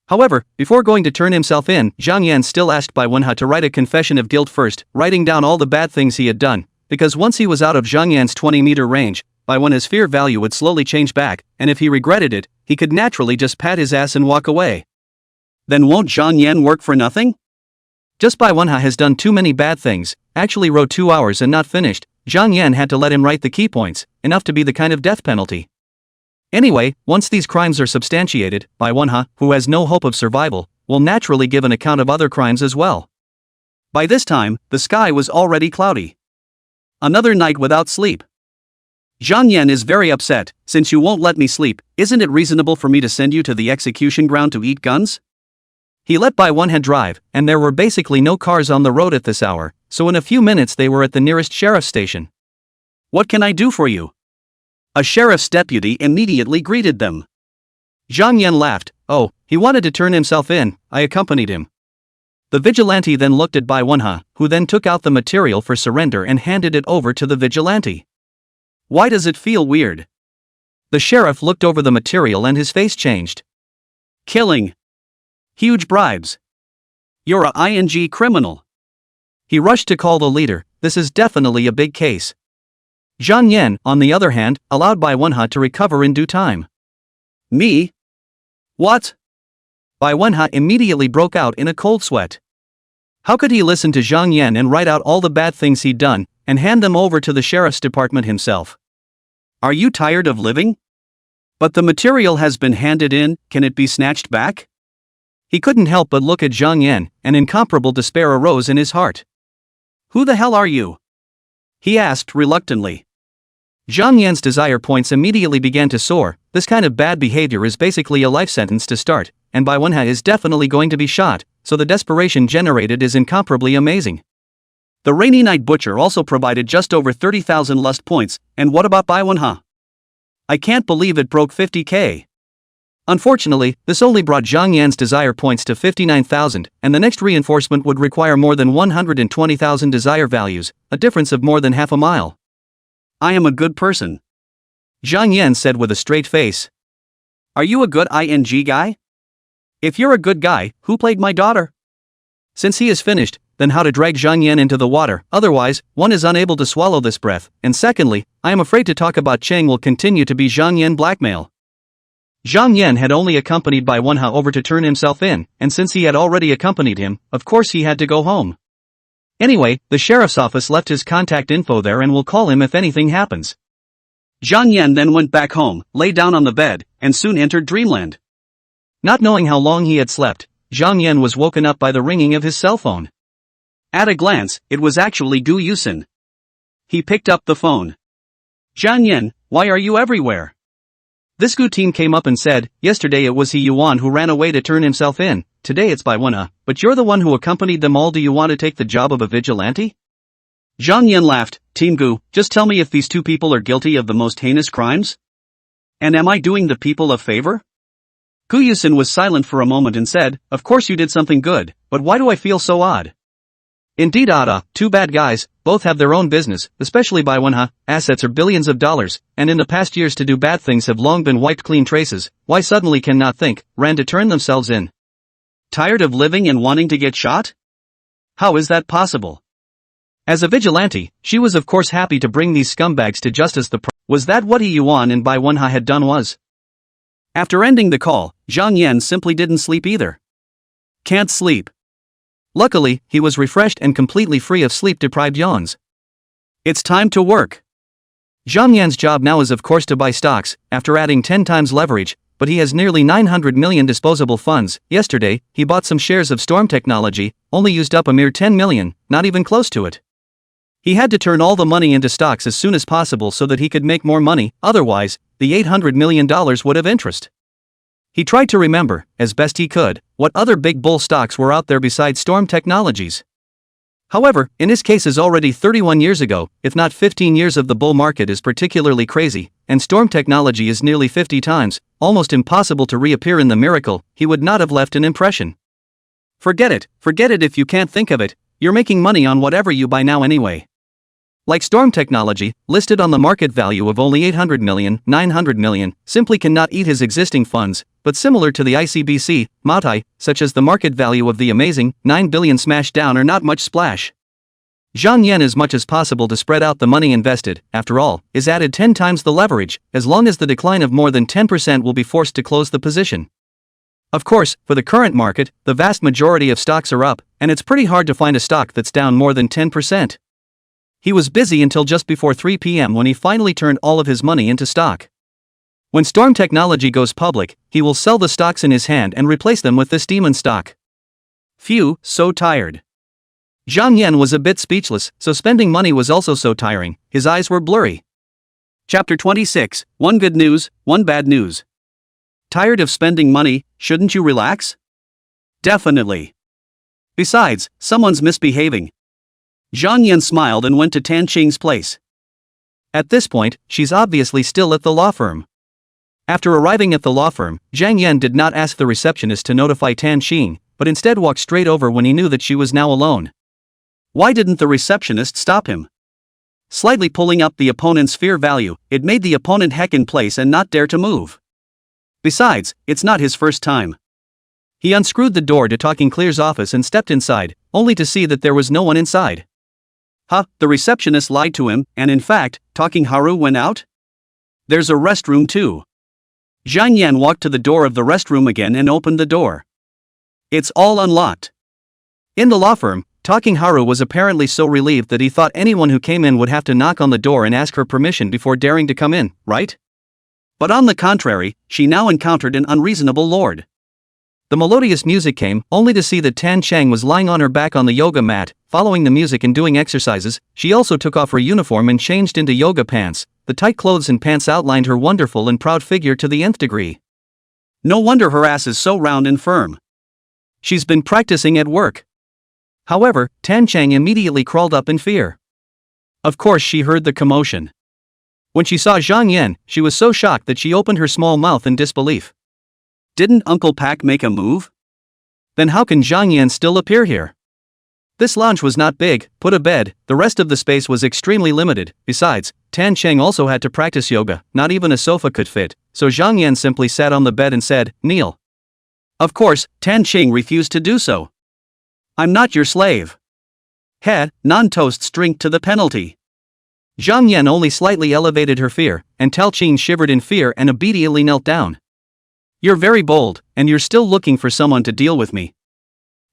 However, before going to turn himself in, Zhang Yan still asked Bai Wenhe to write a confession of guilt first, writing down all the bad things he had done, because once he was out of Zhang Yan's 20-meter range, Bai Wenhe's fear value would slowly change back, and if he regretted it, he could naturally just pat his ass and walk away. Then won't Zhang Yan work for nothing? Just Bai Wenhe has done too many bad things, actually wrote 2 hours and not finished. Zhang Yan had to let him write the key points, enough to be the kind of death penalty. Anyway, once these crimes are substantiated, Bai Wenhe, who has no hope of survival, will naturally give an account of other crimes as well. By this time, the sky was already cloudy. Another night without sleep. Zhang Yan is very upset. Since you won't let me sleep, isn't it reasonable for me to send you to the execution ground to eat guns? He let Bai Wenhe drive, and there were basically no cars on the road at this hour, so in a few minutes they were at the nearest sheriff's station. What can I do for you? A sheriff's deputy immediately greeted them. Zhang Yan laughed. Oh, he wanted to turn himself in. I accompanied him. The vigilante then looked at Bai Wenhe, who then took out the material for surrender and handed it over to the vigilante. Why does it feel weird? The sheriff looked over the material and his face changed. Killing. Huge bribes. You're a ing criminal. He rushed to call the leader. This is definitely a big case. Zhang Yan, on the other hand, allowed Bai Wenhe to recover in due time. Me? What? Bai Wenhe immediately broke out in a cold sweat. How could he listen to Zhang Yan and write out all the bad things he'd done, and hand them over to the sheriff's department himself? Are you tired of living? But the material has been handed in, can it be snatched back? He couldn't help but look at Zhang Yan, and incomparable despair arose in his heart. Who the hell are you? He asked reluctantly. Zhang Yan's desire points immediately began to soar. This kind of bad behavior is basically a life sentence to start, and Bai Wenhe is definitely going to be shot, so the desperation generated is incomparably amazing. The Rainy Night Butcher also provided just over 30,000 lust points, and what about Bai Wenhe? I can't believe it broke 50k. Unfortunately, this only brought Zhang Yan's desire points to 59,000, and the next reinforcement would require more than 120,000 desire values, a difference of more than half a mile. I am a good person. Zhang Yan said with a straight face. Are you a good ing guy? If you're a good guy, who played my daughter? Since he is finished, then how to drag Zhang Yan into the water, otherwise, one is unable to swallow this breath, and secondly, I am afraid to talk about Cheng will continue to be Zhang Yan blackmail. Zhang Yan had only accompanied Bai Wenhe over to turn himself in, and since he had already accompanied him, of course he had to go home. Anyway, the sheriff's office left his contact info there and will call him if anything happens. Zhang Yan then went back home, lay down on the bed, and soon entered dreamland. Not knowing how long he had slept, Zhang Yan was woken up by the ringing of his cell phone. At a glance, it was actually Gu Yusin. He picked up the phone. Zhang Yan, why are you everywhere? This Gu team came up and said, yesterday it was he Yuan who ran away to turn himself in, today it's Bai Wenhe, but you're the one who accompanied them all. Do you want to take the job of a vigilante? Zhang Yan laughed. Team Gu, just tell me if these two people are guilty of the most heinous crimes? And am I doing the people a favor? Gu Yusin was silent for a moment and said, of course you did something good, but why do I feel so odd? Indeed two bad guys, both have their own business, especially Bai Wenhe, assets are billions of dollars, and in the past years to do bad things have long been wiped clean traces, why suddenly cannot think, ran to turn themselves in? Tired of living and wanting to get shot? How is that possible? As a vigilante, she was of course happy to bring these scumbags to justice. Was that what He Yuan and Bai Wenhe had done was? After ending the call, Zhang Yan simply didn't sleep either. Can't sleep. Luckily, he was refreshed and completely free of sleep-deprived yawns. It's time to work. Zhang Yan's job now is of course to buy stocks, after adding 10 times leverage, but he has nearly 900 million disposable funds. Yesterday, he bought some shares of Storm Technology, only used up a mere 10 million, not even close to it. He had to turn all the money into stocks as soon as possible so that he could make more money, otherwise, the $800 million would have interest. He tried to remember, as best he could, what other big bull stocks were out there besides Storm Technologies. However, in his case is already 31 years ago, if not 15 years of the bull market is particularly crazy, and Storm Technology is nearly 50 times, almost impossible to reappear in the miracle, he would not have left an impression. Forget it if you can't think of it, you're making money on whatever you buy now anyway. Like Storm Technology, listed on the market value of only 800 million, 900 million, simply cannot eat his existing funds, but similar to the ICBC, Maotai, such as the market value of the amazing 9 billion smashed down are not much splash. Zhang Yan as much as possible to spread out the money invested, after all, is added 10 times the leverage, as long as the decline of more than 10% will be forced to close the position. Of course, for the current market, the vast majority of stocks are up, and it's pretty hard to find a stock that's down more than 10%. He was busy until just before 3 p.m. when he finally turned all of his money into stock. When Storm Technology goes public, he will sell the stocks in his hand and replace them with this demon stock. Phew, so tired. Zhang Yan was a bit speechless, so spending money was also so tiring, his eyes were blurry. Chapter 26, One Good News, One Bad News. Tired of spending money, shouldn't you relax? Definitely. Besides, someone's misbehaving. Zhang Yan smiled and went to Tan Qing's place. At this point, she's obviously still at the law firm. After arriving at the law firm, Zhang Yan did not ask the receptionist to notify Tan Qing, but instead walked straight over when he knew that she was now alone. Why didn't the receptionist stop him? Slightly pulling up the opponent's fear value, it made the opponent heck in place and not dare to move. Besides, it's not his first time. He unscrewed the door to Talking Clear's office and stepped inside, only to see that there was no one inside. The receptionist lied to him, and in fact, Talking Haru went out? There's a restroom too. Zhang Yan walked to the door of the restroom again and opened the door. It's all unlocked. In the law firm, Talking Haru was apparently so relieved that he thought anyone who came in would have to knock on the door and ask her permission before daring to come in, right? But on the contrary, she now encountered an unreasonable lord. The melodious music came, only to see that Tan Cheng was lying on her back on the yoga mat, following the music and doing exercises. She also took off her uniform and changed into yoga pants. The tight clothes and pants outlined her wonderful and proud figure to the nth degree. No wonder her ass is so round and firm. She's been practicing at work. However, Tan Cheng immediately crawled up in fear. Of course she heard the commotion. When she saw Zhang Yan, she was so shocked that she opened her small mouth in disbelief. Didn't Uncle Pak make a move? Then how can Zhang Yan still appear here? This lounge was not big, put a bed, the rest of the space was extremely limited. Besides, Tan Cheng also had to practice yoga, not even a sofa could fit, so Zhang Yan simply sat on the bed and said, "Kneel." Of course, Tan Cheng refused to do so. "I'm not your slave." Non-toasts drink to the penalty. Zhang Yan only slightly elevated her fear, and Tal Qing shivered in fear and obediently knelt down. "You're very bold, and you're still looking for someone to deal with me."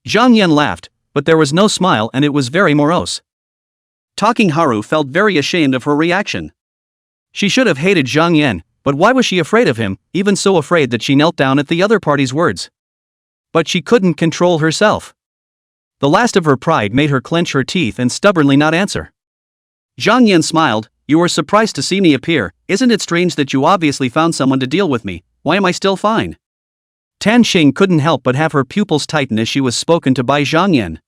Zhang Yan laughed, but there was no smile and it was very morose. Talking Haru felt very ashamed of her reaction. She should have hated Zhang Yan, but why was she afraid of him, even so afraid that she knelt down at the other party's words? But she couldn't control herself. The last of her pride made her clench her teeth and stubbornly not answer. Zhang Yan smiled. "You were surprised to see me appear. Isn't it strange that you obviously found someone to deal with me? Why am I still fine?" Tan Xing couldn't help but have her pupils tighten as she was spoken to by Zhang Yan.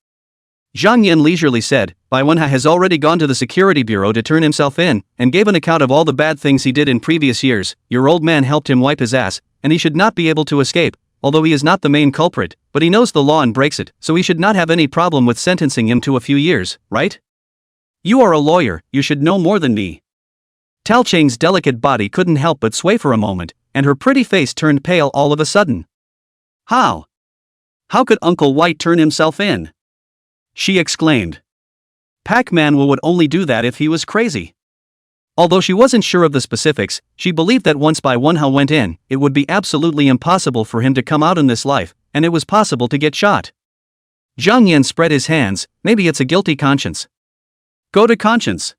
Zhang Yan leisurely said, "Bai Wenha has already gone to the security bureau to turn himself in, and gave an account of all the bad things he did in previous years. Your old man helped him wipe his ass, and he should not be able to escape, although he is not the main culprit, but he knows the law and breaks it, so he should not have any problem with sentencing him to a few years, right? You are a lawyer, you should know more than me." Tal Cheng's delicate body couldn't help but sway for a moment, and her pretty face turned pale all of a sudden. How? How could Uncle White turn himself in?" she exclaimed. Pac-Man would only do that if he was crazy. Although she wasn't sure of the specifics, she believed that once Bai Wenha went in, it would be absolutely impossible for him to come out in this life, and it was possible to get shot. Zhang Yan spread his hands. "Maybe it's a guilty conscience." "Go to conscience."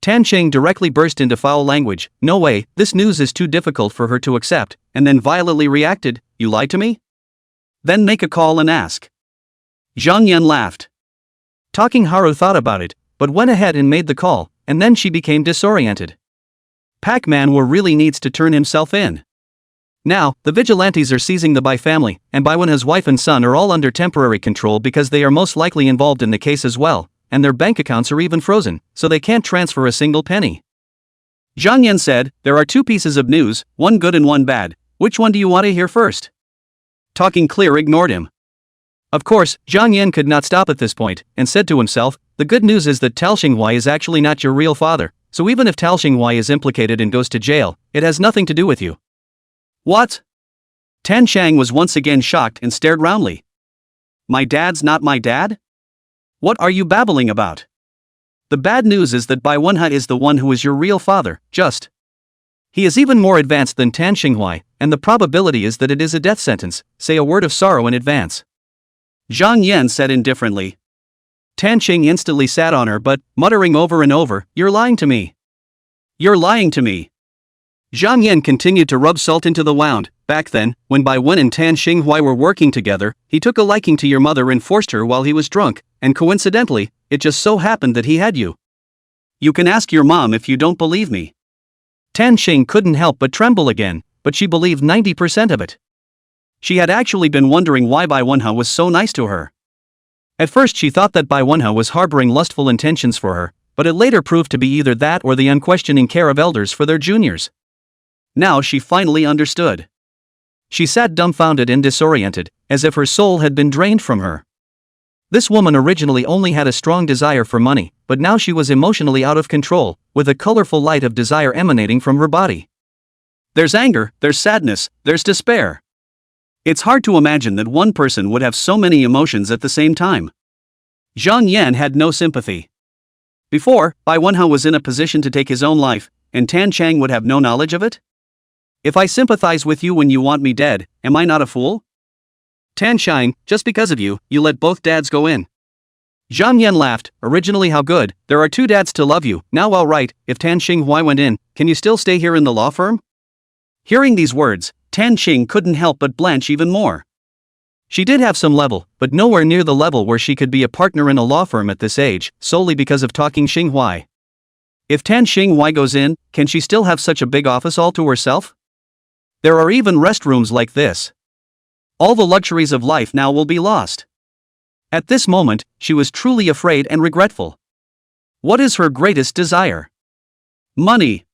Tan Cheng directly burst into foul language. "No way, this news is too difficult for her to accept," and then violently reacted, "You lied to me? Then make a call and ask." Zhang Yan laughed. Talking Haru thought about it, but went ahead and made the call, and then she became disoriented. Pac-Man really needs to turn himself in. Now, the vigilantes are seizing the Bai family, and Bai Wenha's wife and son are all under temporary control because they are most likely involved in the case as well, and their bank accounts are even frozen, so they can't transfer a single penny. Zhang Yan said, "There are two pieces of news, one good and one bad. Which one do you want to hear first?" Talking Clear ignored him. Of course, Zhang Yan could not stop at this point, and said to himself, "The good news is that Tal Xinghua is actually not your real father, so even if Tal Xinghua is implicated and goes to jail, it has nothing to do with you." "What?" Tan Chang was once again shocked and stared roundly. "My dad's not my dad? What are you babbling about? The bad news is that Bai Wenha is the one who is your real father, just. He is even more advanced than Tan Xinghua, and the probability is that it is a death sentence. Say a word of sorrow in advance." Zhang Yan said indifferently. Tan Ching instantly sat on her but, muttering over and over, "You're lying to me. You're lying to me." Zhang Yan continued to rub salt into the wound. "Back then, when Bai Wen and Tan Xinghua were working together, he took a liking to your mother and forced her while he was drunk, and coincidentally, it just so happened that he had you. You can ask your mom if you don't believe me." Tan Xing couldn't help but tremble again, but she believed 90% of it. She had actually been wondering why Bai Wenhe was so nice to her. At first she thought that Bai Wenhe was harboring lustful intentions for her, but it later proved to be either that or the unquestioning care of elders for their juniors. Now she finally understood. She sat dumbfounded and disoriented, as if her soul had been drained from her. This woman originally only had a strong desire for money, but now she was emotionally out of control, with a colorful light of desire emanating from her body. There's anger, there's sadness, there's despair. It's hard to imagine that one person would have so many emotions at the same time. Zhang Yan had no sympathy. Before, Bai Wenhe was in a position to take his own life, and Tan Chang would have no knowledge of it? If I sympathize with you when you want me dead, am I not a fool? Tan Chang, just because of you, you let both dads go in. Zhang Yan laughed. Originally, how good, there are two dads to love you. Now well right, if Tan Xinghua went in, can you still stay here in the law firm? Hearing these words, Tan Xing couldn't help but blanch even more. She did have some level, but nowhere near the level where she could be a partner in a law firm at this age, solely because of talking Xinghua. If Tan Xinghua goes in, can she still have such a big office all to herself? There are even restrooms like this. All the luxuries of life now will be lost. At this moment, she was truly afraid and regretful. What is her greatest desire? Money.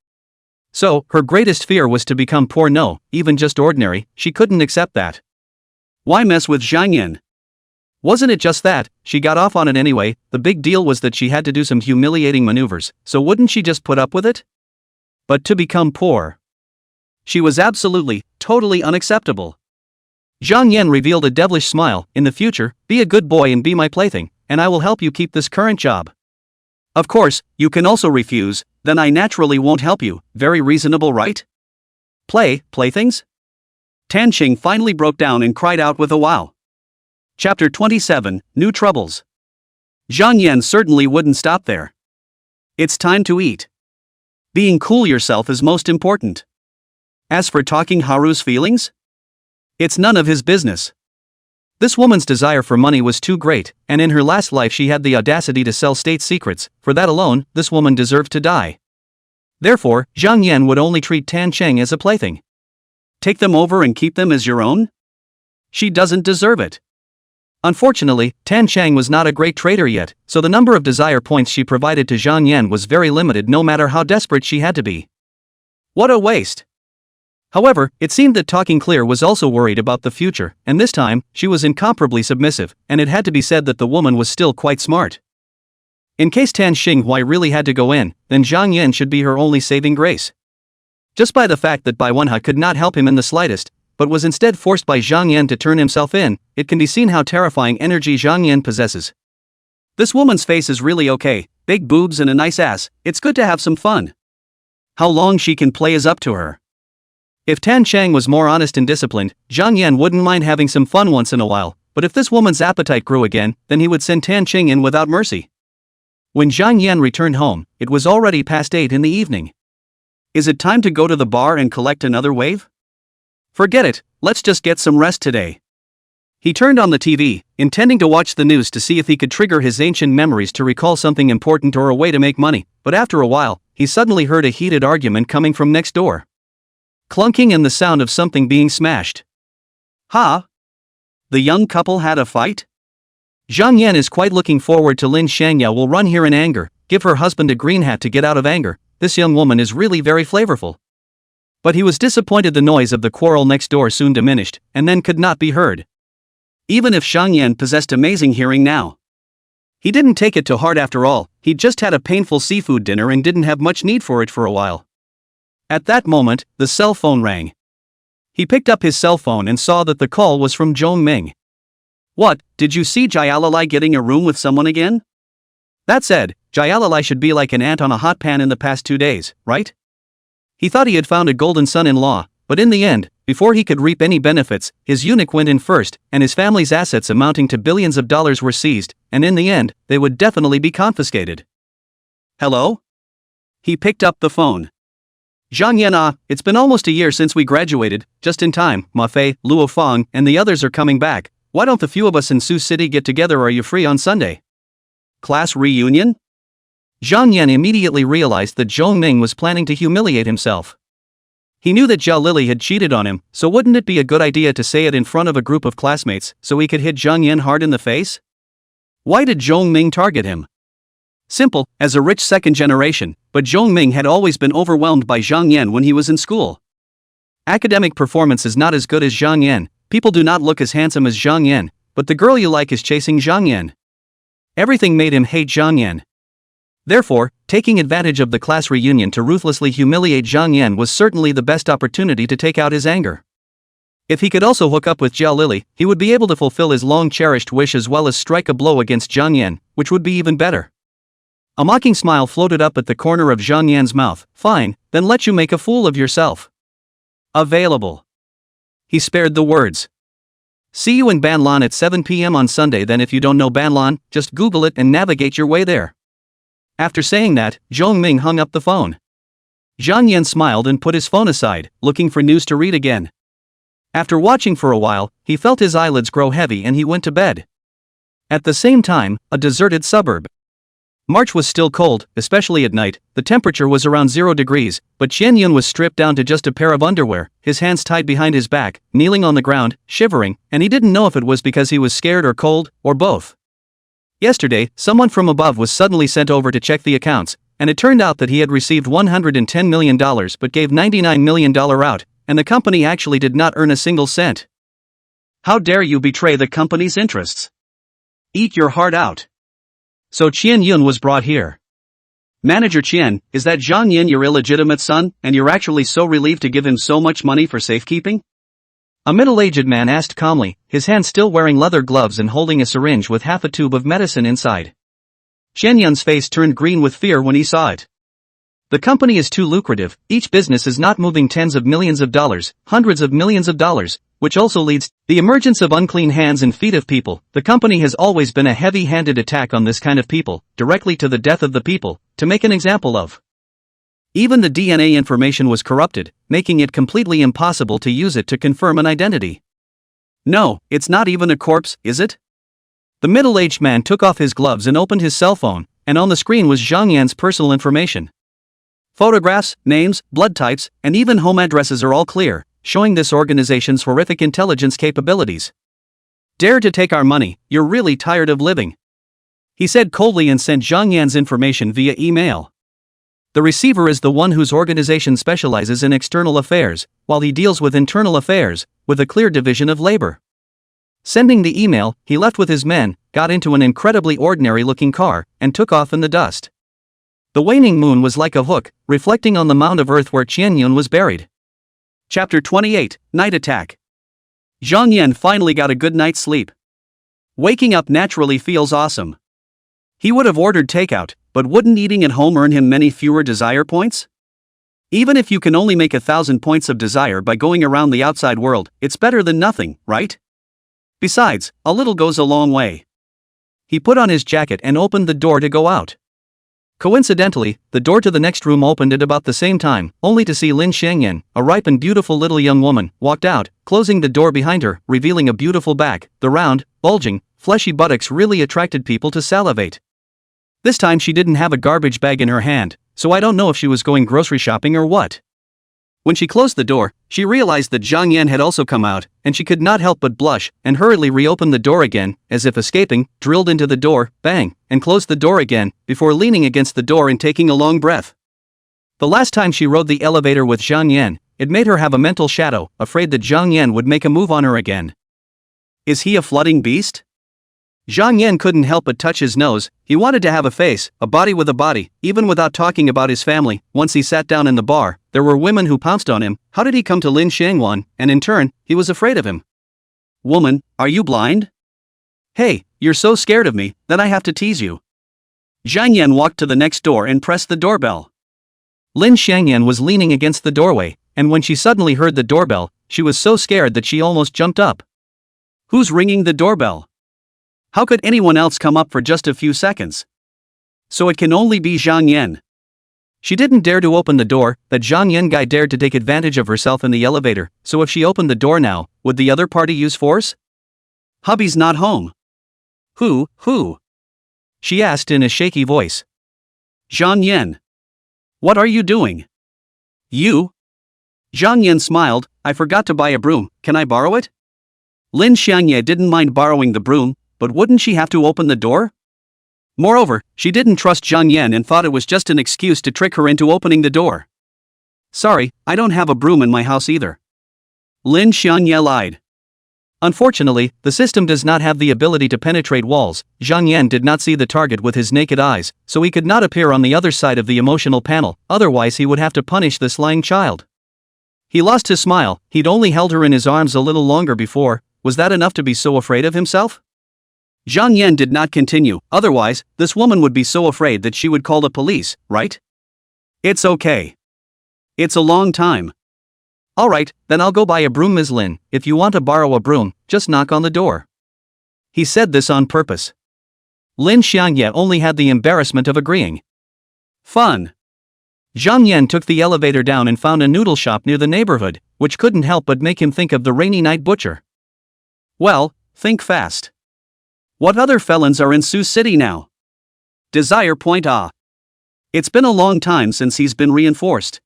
So, her greatest fear was to become poor. No, even just ordinary, she couldn't accept that. Why mess with Zhang Yan? Wasn't it just that, she got off on it anyway? The big deal was that she had to do some humiliating maneuvers, so wouldn't she just put up with it? But to become poor. She was absolutely, totally unacceptable. Zhang Yan revealed a devilish smile. In the future, be a good boy and be my plaything, and I will help you keep this current job. Of course, you can also refuse, then I naturally won't help you. Very reasonable, right? Playthings? Tan Xing finally broke down and cried out with a wow. Chapter 27, New Troubles. Zhang Yan certainly wouldn't stop there. It's time to eat. Being cool yourself is most important. As for talking Haru's feelings? It's none of his business. This woman's desire for money was too great, and in her last life she had the audacity to sell state secrets. For that alone, this woman deserved to die. Therefore, Zhang Yan would only treat Tan Cheng as a plaything. Take them over and keep them as your own? She doesn't deserve it. Unfortunately, Tan Cheng was not a great trader yet, so the number of desire points she provided to Zhang Yan was very limited no matter how desperate she had to be. What a waste! However, it seemed that Talking Clear was also worried about the future, and this time, she was incomparably submissive, and it had to be said that the woman was still quite smart. In case Tan Xinghua really had to go in, then Zhang Yan should be her only saving grace. Just by the fact that Bai Wenhe could not help him in the slightest, but was instead forced by Zhang Yan to turn himself in, it can be seen how terrifying energy Zhang Yan possesses. This woman's face is really okay, big boobs and a nice ass, it's good to have some fun. How long she can play is up to her. If Tan Chang was more honest and disciplined, Zhang Yan wouldn't mind having some fun once in a while, but if this woman's appetite grew again, then he would send Tan Ching in without mercy. When Zhang Yan returned home, it was already past 8 in the evening. Is it time to go to the bar and collect another wave? Forget it, let's just get some rest today. He turned on the TV, intending to watch the news to see if he could trigger his ancient memories to recall something important or a way to make money, but after a while, he suddenly heard a heated argument coming from next door. Clunking and the sound of something being smashed. Ha! The young couple had a fight? Zhang Yan is quite looking forward to Lin Xiangya will run here in anger, give her husband a green hat to get out of anger. This young woman is really very flavorful. But he was disappointed the noise of the quarrel next door soon diminished, and then could not be heard. Even if Zhang Yan possessed amazing hearing now. He didn't take it to heart after all, he'd just had a painful seafood dinner and didn't have much need for it for a while. At that moment, the cell phone rang. He picked up his cell phone and saw that the call was from Zhong Ming. What, did you see Jaialalai getting a room with someone again? That said, Jaialalai should be like an ant on a hot pan in the past 2 days, right? He thought he had found a golden son-in-law, but in the end, before he could reap any benefits, his eunuch went in first, and his family's assets amounting to billions of dollars were seized, and in the end, they would definitely be confiscated. Hello? He picked up the phone. Zhang Yan, it's been almost a year since we graduated, just in time. Ma Fei, Luo Fang, and the others are coming back. Why don't the few of us in Sioux City get together? Are you free on Sunday? Class reunion? Zhang Yan immediately realized that Zhong Ming was planning to humiliate himself. He knew that Zhao Lily had cheated on him, so wouldn't it be a good idea to say it in front of a group of classmates so he could hit Zhang Yan hard in the face? Why did Zhong Ming target him? Simple, as a rich second generation, but Zhong Ming had always been overwhelmed by Zhang Yan when he was in school. Academic performance is not as good as Zhang Yan, people do not look as handsome as Zhang Yan, but the girl you like is chasing Zhang Yan. Everything made him hate Zhang Yan. Therefore, taking advantage of the class reunion to ruthlessly humiliate Zhang Yan was certainly the best opportunity to take out his anger. If he could also hook up with Zhao Lily, he would be able to fulfill his long-cherished wish as well as strike a blow against Zhang Yan, which would be even better. A mocking smile floated up at the corner of Zhang Yan's mouth. Fine, then let you make a fool of yourself. Available. He spared the words. See you in Banlan at 7 p.m. on Sunday. Then if you don't know Banlan, just Google it and navigate your way there. After saying that, Zhong Ming hung up the phone. Zhang Yan smiled and put his phone aside, looking for news to read again. After watching for a while, he felt his eyelids grow heavy and he went to bed. At the same time, a deserted suburb. March was still cold, especially at night. The temperature was around 0 degrees, but Qian Yun was stripped down to just a pair of underwear, his hands tied behind his back, kneeling on the ground, shivering, and he didn't know if it was because he was scared or cold, or both. Yesterday, someone from above was suddenly sent over to check the accounts, and it turned out that he had received $110 million but gave $99 million out, and the company actually did not earn a single cent. How dare you betray the company's interests? Eat your heart out. So Qian Yun was brought here. Manager Qian, is that Zhang Yan your illegitimate son, and you're actually so relieved to give him so much money for safekeeping? A middle-aged man asked calmly, his hand still wearing leather gloves and holding a syringe with half a tube of medicine inside. Qian Yun's face turned green with fear when he saw it. The company is too lucrative, each business is not moving tens of millions of dollars, hundreds of millions of dollars, which also leads to the emergence of unclean hands and feet of people. The company has always been a heavy-handed attack on this kind of people, directly to the death of the people, to make an example of. Even the DNA information was corrupted, making it completely impossible to use it to confirm an identity. No, it's not even a corpse, is it? The middle-aged man took off his gloves and opened his cell phone, and on the screen was Zhang Yan's personal information. Photographs, names, blood types, and even home addresses are all clear, showing this organization's horrific intelligence capabilities. Dare to take our money, you're really tired of living. He said coldly and sent Zhang Yan's information via email. The receiver is the one whose organization specializes in external affairs, while he deals with internal affairs, with a clear division of labor. Sending the email, he left with his men, got into an incredibly ordinary-looking car, and took off in the dust. The waning moon was like a hook, reflecting on the mound of earth where Qian Yun was buried. Chapter 28, Night Attack. Zhang Yan finally got a good night's sleep. Waking up naturally feels awesome. He would have ordered takeout, but wouldn't eating at home earn him many fewer desire points? Even if you can only make 1,000 points of desire by going around the outside world, it's better than nothing, right? Besides, a little goes a long way. He put on his jacket and opened the door to go out. Coincidentally, the door to the next room opened at about the same time, only to see Lin Xiangyan, a ripe and beautiful little young woman, walked out, closing the door behind her, revealing a beautiful back. The round, bulging, fleshy buttocks really attracted people to salivate. This time she didn't have a garbage bag in her hand, so I don't know if she was going grocery shopping or what. When she closed the door, she realized that Zhang Yan had also come out, and she could not help but blush, and hurriedly reopened the door again, as if escaping, drilled into the door, bang, and closed the door again, before leaning against the door and taking a long breath. The last time she rode the elevator with Zhang Yan, it made her have a mental shadow, afraid that Zhang Yan would make a move on her again. Is he a flooding beast? Zhang Yan couldn't help but touch his nose. He wanted to have a face, a body with a body, even without talking about his family. Once he sat down in the bar, there were women who pounced on him. How did he come to Lin Xiangwan, and in turn, he was afraid of him? Woman, are you blind? Hey, you're so scared of me, that I have to tease you. Zhang Yan walked to the next door and pressed the doorbell. Lin Xiangyan was leaning against the doorway, and when she suddenly heard the doorbell, she was so scared that she almost jumped up. Who's ringing the doorbell? How could anyone else come up for just a few seconds? So it can only be Zhang Yan. She didn't dare to open the door. That Zhang Yan guy dared to take advantage of herself in the elevator, so if she opened the door now, would the other party use force? Hubby's not home. Who? She asked in a shaky voice. Zhang Yan. What are you doing? You? Zhang Yan smiled, I forgot to buy a broom, can I borrow it? Lin Xiangye didn't mind borrowing the broom, but wouldn't she have to open the door? Moreover, she didn't trust Zhang Yan and thought it was just an excuse to trick her into opening the door. Sorry, I don't have a broom in my house either. Lin Xiangye lied. Unfortunately, the system does not have the ability to penetrate walls. Zhang Yan did not see the target with his naked eyes, so he could not appear on the other side of the emotional panel, otherwise he would have to punish this lying child. He lost his smile, he'd only held her in his arms a little longer before, was that enough to be so afraid of himself? Zhang Yan did not continue, otherwise, this woman would be so afraid that she would call the police, right? It's okay. It's a long time. Alright, then I'll go buy a broom, Ms. Lin. If you want to borrow a broom, just knock on the door. He said this on purpose. Lin Xiangye only had the embarrassment of agreeing. Fun. Zhang Yan took the elevator down and found a noodle shop near the neighborhood, which couldn't help but make him think of the rainy night butcher. Well, think fast. What other felons are in Sioux City now? Desire Point. It's been a long time since he's been reinforced.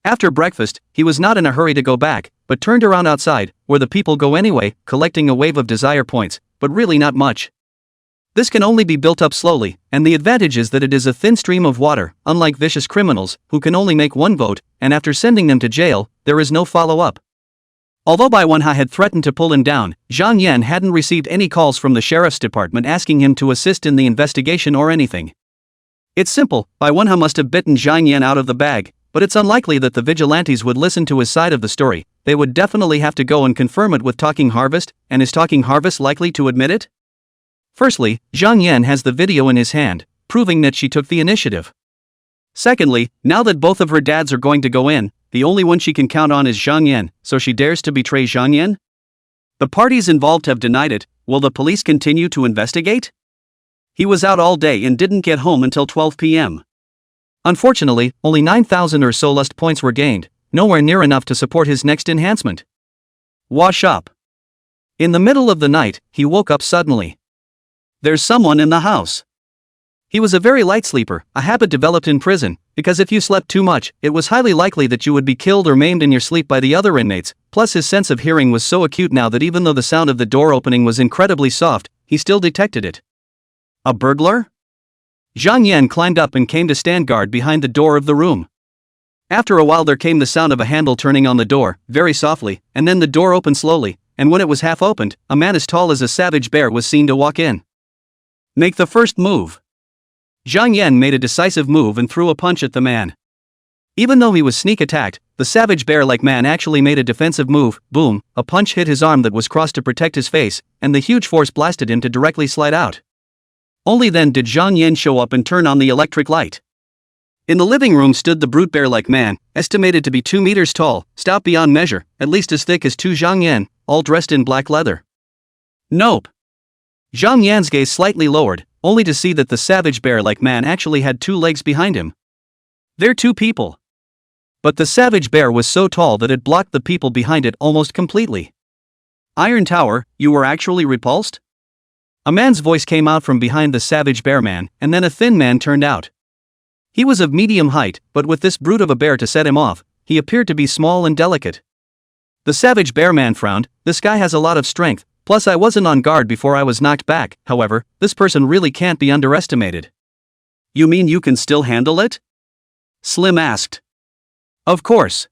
After breakfast, he was not in a hurry to go back, but turned around outside, where the people go anyway, collecting a wave of desire points, but really not much. This can only be built up slowly, and the advantage is that it is a thin stream of water, unlike vicious criminals, who can only make one vote, and after sending them to jail, there is no follow-up. Although Bai Wenha had threatened to pull him down, Zhang Yan hadn't received any calls from the sheriff's department asking him to assist in the investigation or anything. It's simple, Bai Wenha must have bitten Zhang Yan out of the bag, but it's unlikely that the vigilantes would listen to his side of the story. They would definitely have to go and confirm it with Talking Harvest, and is Talking Harvest likely to admit it? Firstly, Zhang Yan has the video in his hand, proving that she took the initiative. Secondly, now that both of her dads are going to go in, the only one she can count on is Zhang Yan, so she dares to betray Zhang Yan? The parties involved have denied it. Will the police continue to investigate? He was out all day and didn't get home until 12 p.m. Unfortunately, only 9,000 or so lust points were gained, nowhere near enough to support his next enhancement. Wash up. In the middle of the night, he woke up suddenly. There's someone in the house. He was a very light sleeper, a habit developed in prison, because if you slept too much, it was highly likely that you would be killed or maimed in your sleep by the other inmates, plus his sense of hearing was so acute now that even though the sound of the door opening was incredibly soft, he still detected it. A burglar? Zhang Yan climbed up and came to stand guard behind the door of the room. After a while there came the sound of a handle turning on the door, very softly, and then the door opened slowly, and when it was half opened, a man as tall as a savage bear was seen to walk in. Make the first move. Zhang Yan made a decisive move and threw a punch at the man. Even though he was sneak attacked, the savage bear-like man actually made a defensive move. Boom, a punch hit his arm that was crossed to protect his face, and the huge force blasted him to directly slide out. Only then did Zhang Yan show up and turn on the electric light. In the living room stood the brute bear-like man, estimated to be 2 meters tall, stout beyond measure, at least as thick as two Zhang Yan, all dressed in black leather. Nope. Zhang Yan's gaze slightly lowered, only to see that the savage bear-like man actually had 2 legs behind him. They're 2 people. But the savage bear was so tall that it blocked the people behind it almost completely. Iron Tower, you were actually repulsed? A man's voice came out from behind the savage bear man, and then a thin man turned out. He was of medium height, but with this brute of a bear to set him off, he appeared to be small and delicate. The savage bear man frowned. This guy has a lot of strength, plus I wasn't on guard before I was knocked back. However, this person really can't be underestimated. You mean you can still handle it? Slim asked. Of course.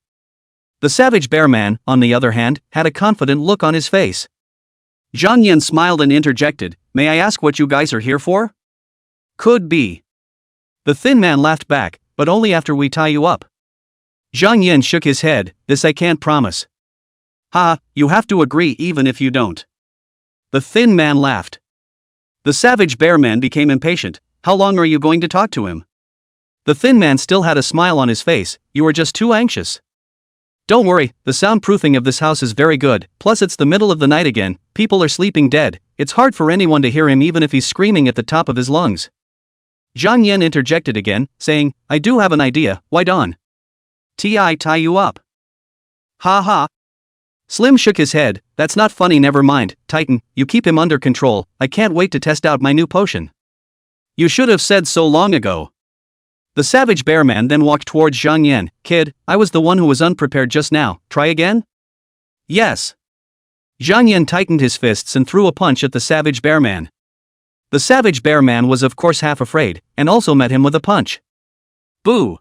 The savage bear man, on the other hand, had a confident look on his face. Zhang Yan smiled and interjected, may I ask what you guys are here for? Could be. The thin man laughed back, but only after we tie you up. Zhang Yan shook his head, this I can't promise. Ha, you have to agree even if you don't. The thin man laughed. The savage bear man became impatient, how long are you going to talk to him? The thin man still had a smile on his face, you are just too anxious. Don't worry, the soundproofing of this house is very good, plus it's the middle of the night again, people are sleeping dead, it's hard for anyone to hear him even if he's screaming at the top of his lungs. Zhang Yan interjected again, saying, I do have an idea, why don't I tie you up? Ha ha. Slim shook his head, that's not funny, never mind, Titan, you keep him under control, I can't wait to test out my new potion. You should have said so long ago. The savage bear man then walked towards Zhang Yan. Kid, I was the one who was unprepared just now, try again? Yes. Zhang Yan tightened his fists and threw a punch at the savage bear man. The savage bear man was of course half afraid, and also met him with a punch. Boo!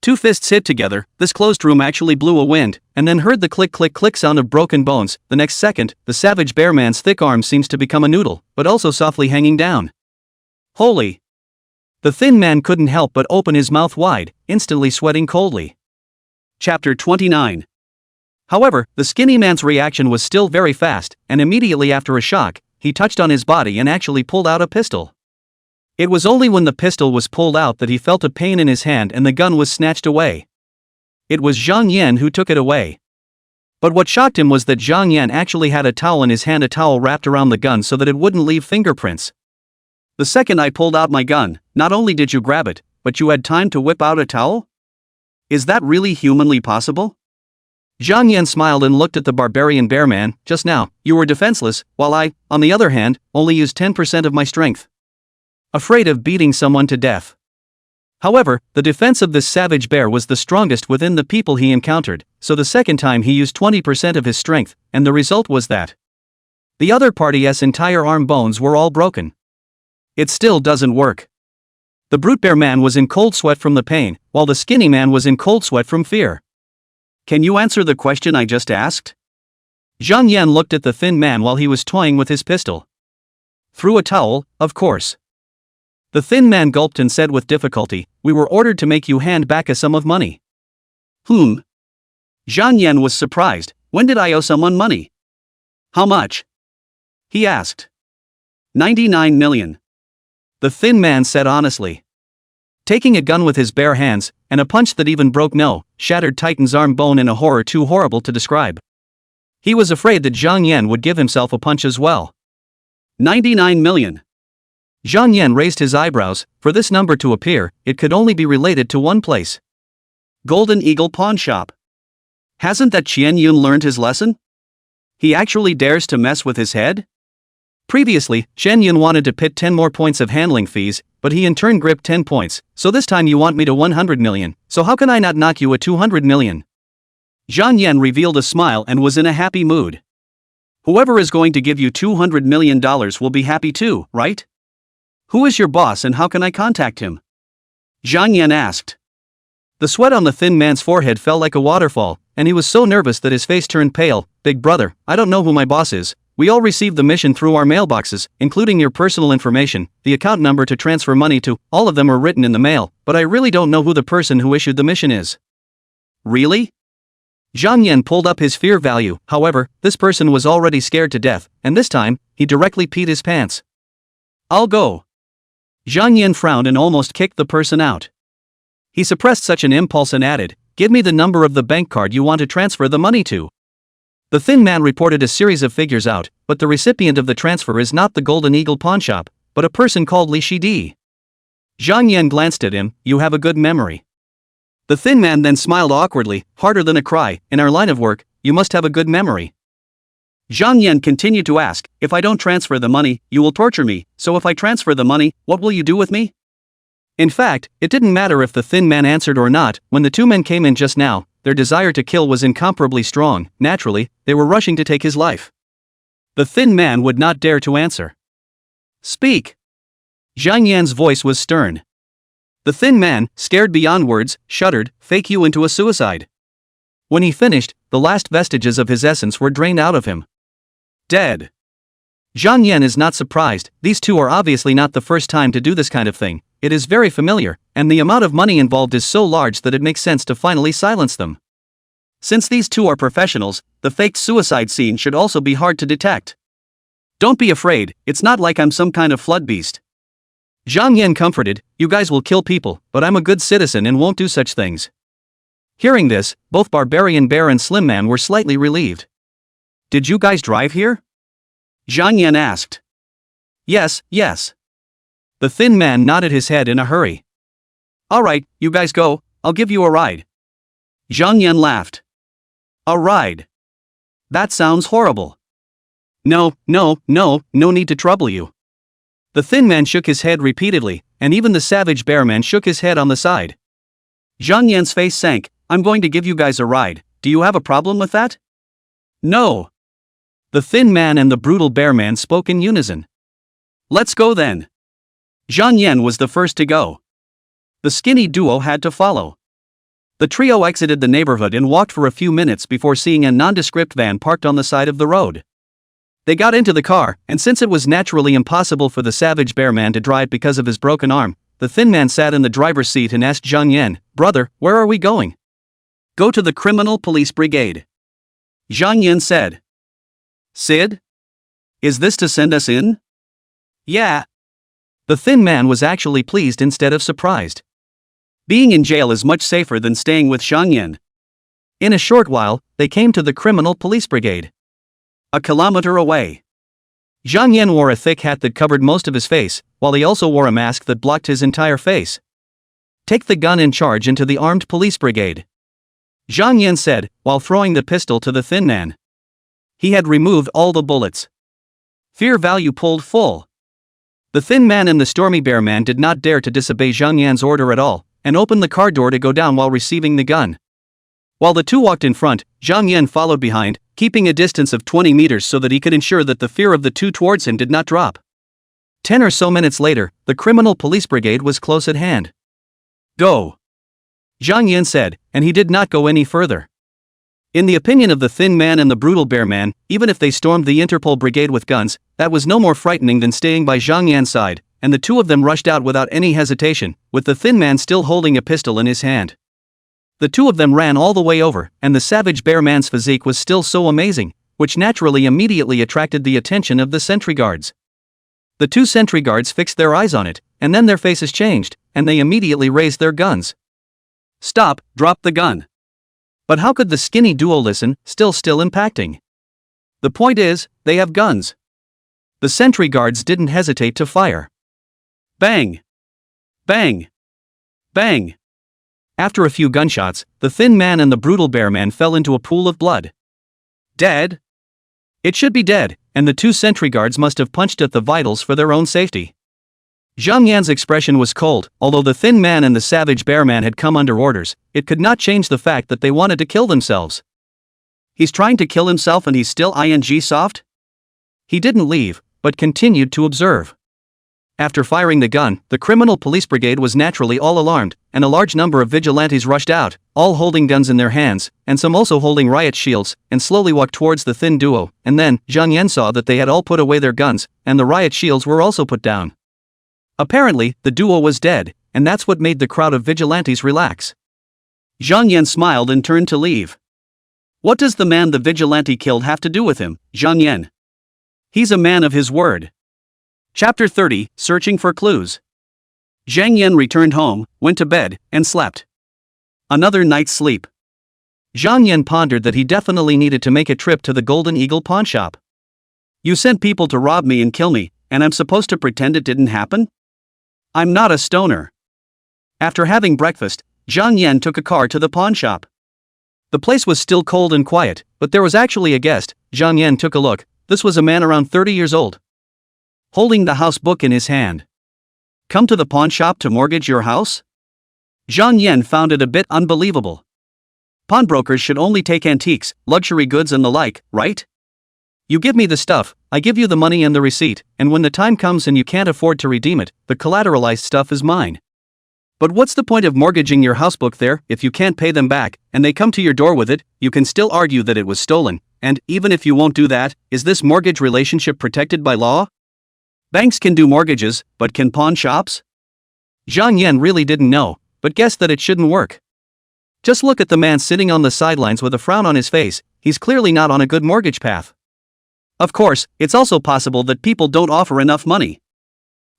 Two fists hit together, this closed room actually blew a wind, and then heard the click click click sound of broken bones. The next second, the savage bear man's thick arm seems to become a noodle, but also softly hanging down. Holy! The thin man couldn't help but open his mouth wide, instantly sweating coldly. Chapter 29. However, the skinny man's reaction was still very fast, and immediately after a shock, he touched on his body and actually pulled out a pistol. It was only when the pistol was pulled out that he felt a pain in his hand and the gun was snatched away. It was Zhang Yan who took it away. But what shocked him was that Zhang Yan actually had a towel in his hand, a towel wrapped around the gun so that it wouldn't leave fingerprints. The second I pulled out my gun, not only did you grab it, but you had time to whip out a towel? Is that really humanly possible? Zhang Yan smiled and looked at the barbarian bear man. Just now, you were defenseless, while I, on the other hand, only used 10% of my strength. Afraid of beating someone to death. However, the defense of this savage bear was the strongest within the people he encountered, so the second time he used 20% of his strength, and the result was that the other party's entire arm bones were all broken. It still doesn't work. The brute bear man was in cold sweat from the pain, while the skinny man was in cold sweat from fear. Can you answer the question I just asked? Zhang Yan looked at the thin man while he was toying with his pistol. Through a towel, of course. The thin man gulped and said with difficulty, we were ordered to make you hand back a sum of money. Zhang Yan was surprised. When did I owe someone money? How much? He asked. 99 million. The thin man said honestly. Taking a gun with his bare hands, and a punch that even broke no, shattered Titan's arm bone in a horror too horrible to describe. He was afraid that Zhang Yan would give himself a punch as well. 99 million. Zhang Yan raised his eyebrows. For this number to appear, it could only be related to one place. Golden Eagle Pawn Shop. Hasn't that Qian Yun learned his lesson? He actually dares to mess with his head? Previously, Chen Yun wanted to pit 10 more points of handling fees, but he in turn gripped 10 points, so this time you want me to 100 million, so how can I not knock you at 200 million? Zhang Yan revealed a smile and was in a happy mood. Whoever is going to give you $200 million will be happy too, right? Who is your boss and how can I contact him? Zhang Yan asked. The sweat on the thin man's forehead fell like a waterfall, and he was so nervous that his face turned pale. Big brother, I don't know who my boss is. We all received the mission through our mailboxes, including your personal information, the account number to transfer money to, all of them are written in the mail, but I really don't know who the person who issued the mission is. Really? Zhang Yan pulled up his fear value. However, this person was already scared to death, and this time, he directly peed his pants. I'll go. Zhang Yan frowned and almost kicked the person out. He suppressed such an impulse and added, give me the number of the bank card you want to transfer the money to. The thin man reported a series of figures out, but the recipient of the transfer is not the Golden Eagle Pawn Shop, but a person called Li Shidi. Zhang Yan glanced at him. You have a good memory. The thin man then smiled awkwardly, harder than a cry. In our line of work, you must have a good memory. Zhang Yan continued to ask, if I don't transfer the money, you will torture me, so if I transfer the money, what will you do with me? In fact, it didn't matter if the thin man answered or not. When the two men came in just now, their desire to kill was incomparably strong. Naturally, they were rushing to take his life. The thin man would not dare to answer. Speak. Zhang Yan's voice was stern. The thin man, scared beyond words, shuddered. Fake you into a suicide. When he finished, the last vestiges of his essence were drained out of him. Dead. Zhang Yan is not surprised. These two are obviously not the first time to do this kind of thing. It is very familiar, and the amount of money involved is so large that it makes sense to finally silence them. Since these two are professionals, the faked suicide scene should also be hard to detect. Don't be afraid, it's not like I'm some kind of flood beast. Zhang Yan comforted, you guys will kill people, but I'm a good citizen and won't do such things. Hearing this, both Barbarian Bear and Slim Man were slightly relieved. Did you guys drive here? Zhang Yan asked. Yes. The thin man nodded his head in a hurry. Alright, you guys go, I'll give you a ride. Zhang Yan laughed. A ride? That sounds horrible. No need to trouble you. The thin man shook his head repeatedly. and even the savage bearman shook his head on the side. Zhang Yan's face sank. I'm going to give you guys a ride. Do you have a problem with that? No. The thin man and the brutal bearman spoke in unison. Let's go then. Zhang Yan was the first to go. The skinny duo had to follow. The trio exited the neighborhood and walked for a few minutes before seeing a nondescript van parked on the side of the road. They got into the car, and since it was naturally impossible for the savage bearman to drive because of his broken arm, the thin man sat in the driver's seat and asked Zhang Yan, "Brother, where are we going?" "Go to the criminal police brigade." Zhang Yan said. "Sid? Is this to send us in?" "Yeah." The thin man was actually pleased instead of surprised. Being in jail is much safer than staying with Zhang Yan. In a short while, they came to the criminal police brigade. A kilometer away. Zhang Yan wore a thick hat that covered most of his face, while he also wore a mask that blocked his entire face. "Take the gun and charge into the armed police brigade," Zhang Yan said, while throwing the pistol to the thin man. He had removed all the bullets. Fear value pulled full. The thin man and the stormy bear man did not dare to disobey Zhang Yan's order at all, and opened the car door to go down while receiving the gun. While the two walked in front, Zhang Yan followed behind, keeping a distance of 20 meters so that he could ensure that the fear of the two towards him did not drop. 10 or so minutes later, the criminal police brigade was close at hand. "Go," Zhang Yan said, and he did not go any further. In the opinion of the thin man and the brutal bear man, even if they stormed the Interpol brigade with guns, that was no more frightening than staying by Zhang Yan's side, and the two of them rushed out without any hesitation, with the thin man still holding a pistol in his hand. The two of them ran all the way over, and the savage bear man's physique was still so amazing, which naturally immediately attracted the attention of the sentry guards. The two sentry guards fixed their eyes on it, and then their faces changed, and they immediately raised their guns. "Stop, drop the gun." But how could the skinny duo listen, still impacting? "The point is, they have guns." The sentry guards didn't hesitate to fire. Bang! Bang! Bang! After a few gunshots, the thin man and the brutal bear man fell into a pool of blood. Dead? It should be dead, and the two sentry guards must have punched at the vitals for their own safety. Zhang Yan's expression was cold. Although the thin man and the savage bear man had come under orders, it could not change the fact that they wanted to kill themselves. He's trying to kill himself and he's still soft? He didn't leave, but continued to observe. After firing the gun, the criminal police brigade was naturally all alarmed, and a large number of vigilantes rushed out, all holding guns in their hands, and some also holding riot shields, and slowly walked towards the thin duo, and then, Zhang Yan saw that they had all put away their guns, and the riot shields were also put down. Apparently, the duo was dead, and that's what made the crowd of vigilantes relax. Zhang Yan smiled and turned to leave. What does the man the vigilante killed have to do with him, Zhang Yan? He's a man of his word. Chapter 30, Searching for Clues. Zhang Yan returned home, went to bed, and slept. Another night's sleep. Zhang Yan pondered that he definitely needed to make a trip to the Golden Eagle pawn shop. You sent people to rob me and kill me, and I'm supposed to pretend it didn't happen? I'm not a stoner. After having breakfast, Zhang Yan took a car to the pawn shop. The place was still cold and quiet, but there was actually a guest. Zhang Yan took a look. This was a man around 30 years old, holding the house book in his hand. Come to the pawn shop to mortgage your house? Zhang Yan found it a bit unbelievable. Pawnbrokers should only take antiques, luxury goods and the like, right? You give me the stuff, I give you the money and the receipt, and when the time comes and you can't afford to redeem it, the collateralized stuff is mine. But what's the point of mortgaging your housebook there if you can't pay them back, and they come to your door with it? You can still argue that it was stolen, and even if you won't do that, is this mortgage relationship protected by law? Banks can do mortgages, but can pawn shops? Zhang Yan really didn't know, but guessed that it shouldn't work. Just look at the man sitting on the sidelines with a frown on his face. He's clearly not on a good mortgage path. Of course, it's also possible that people don't offer enough money.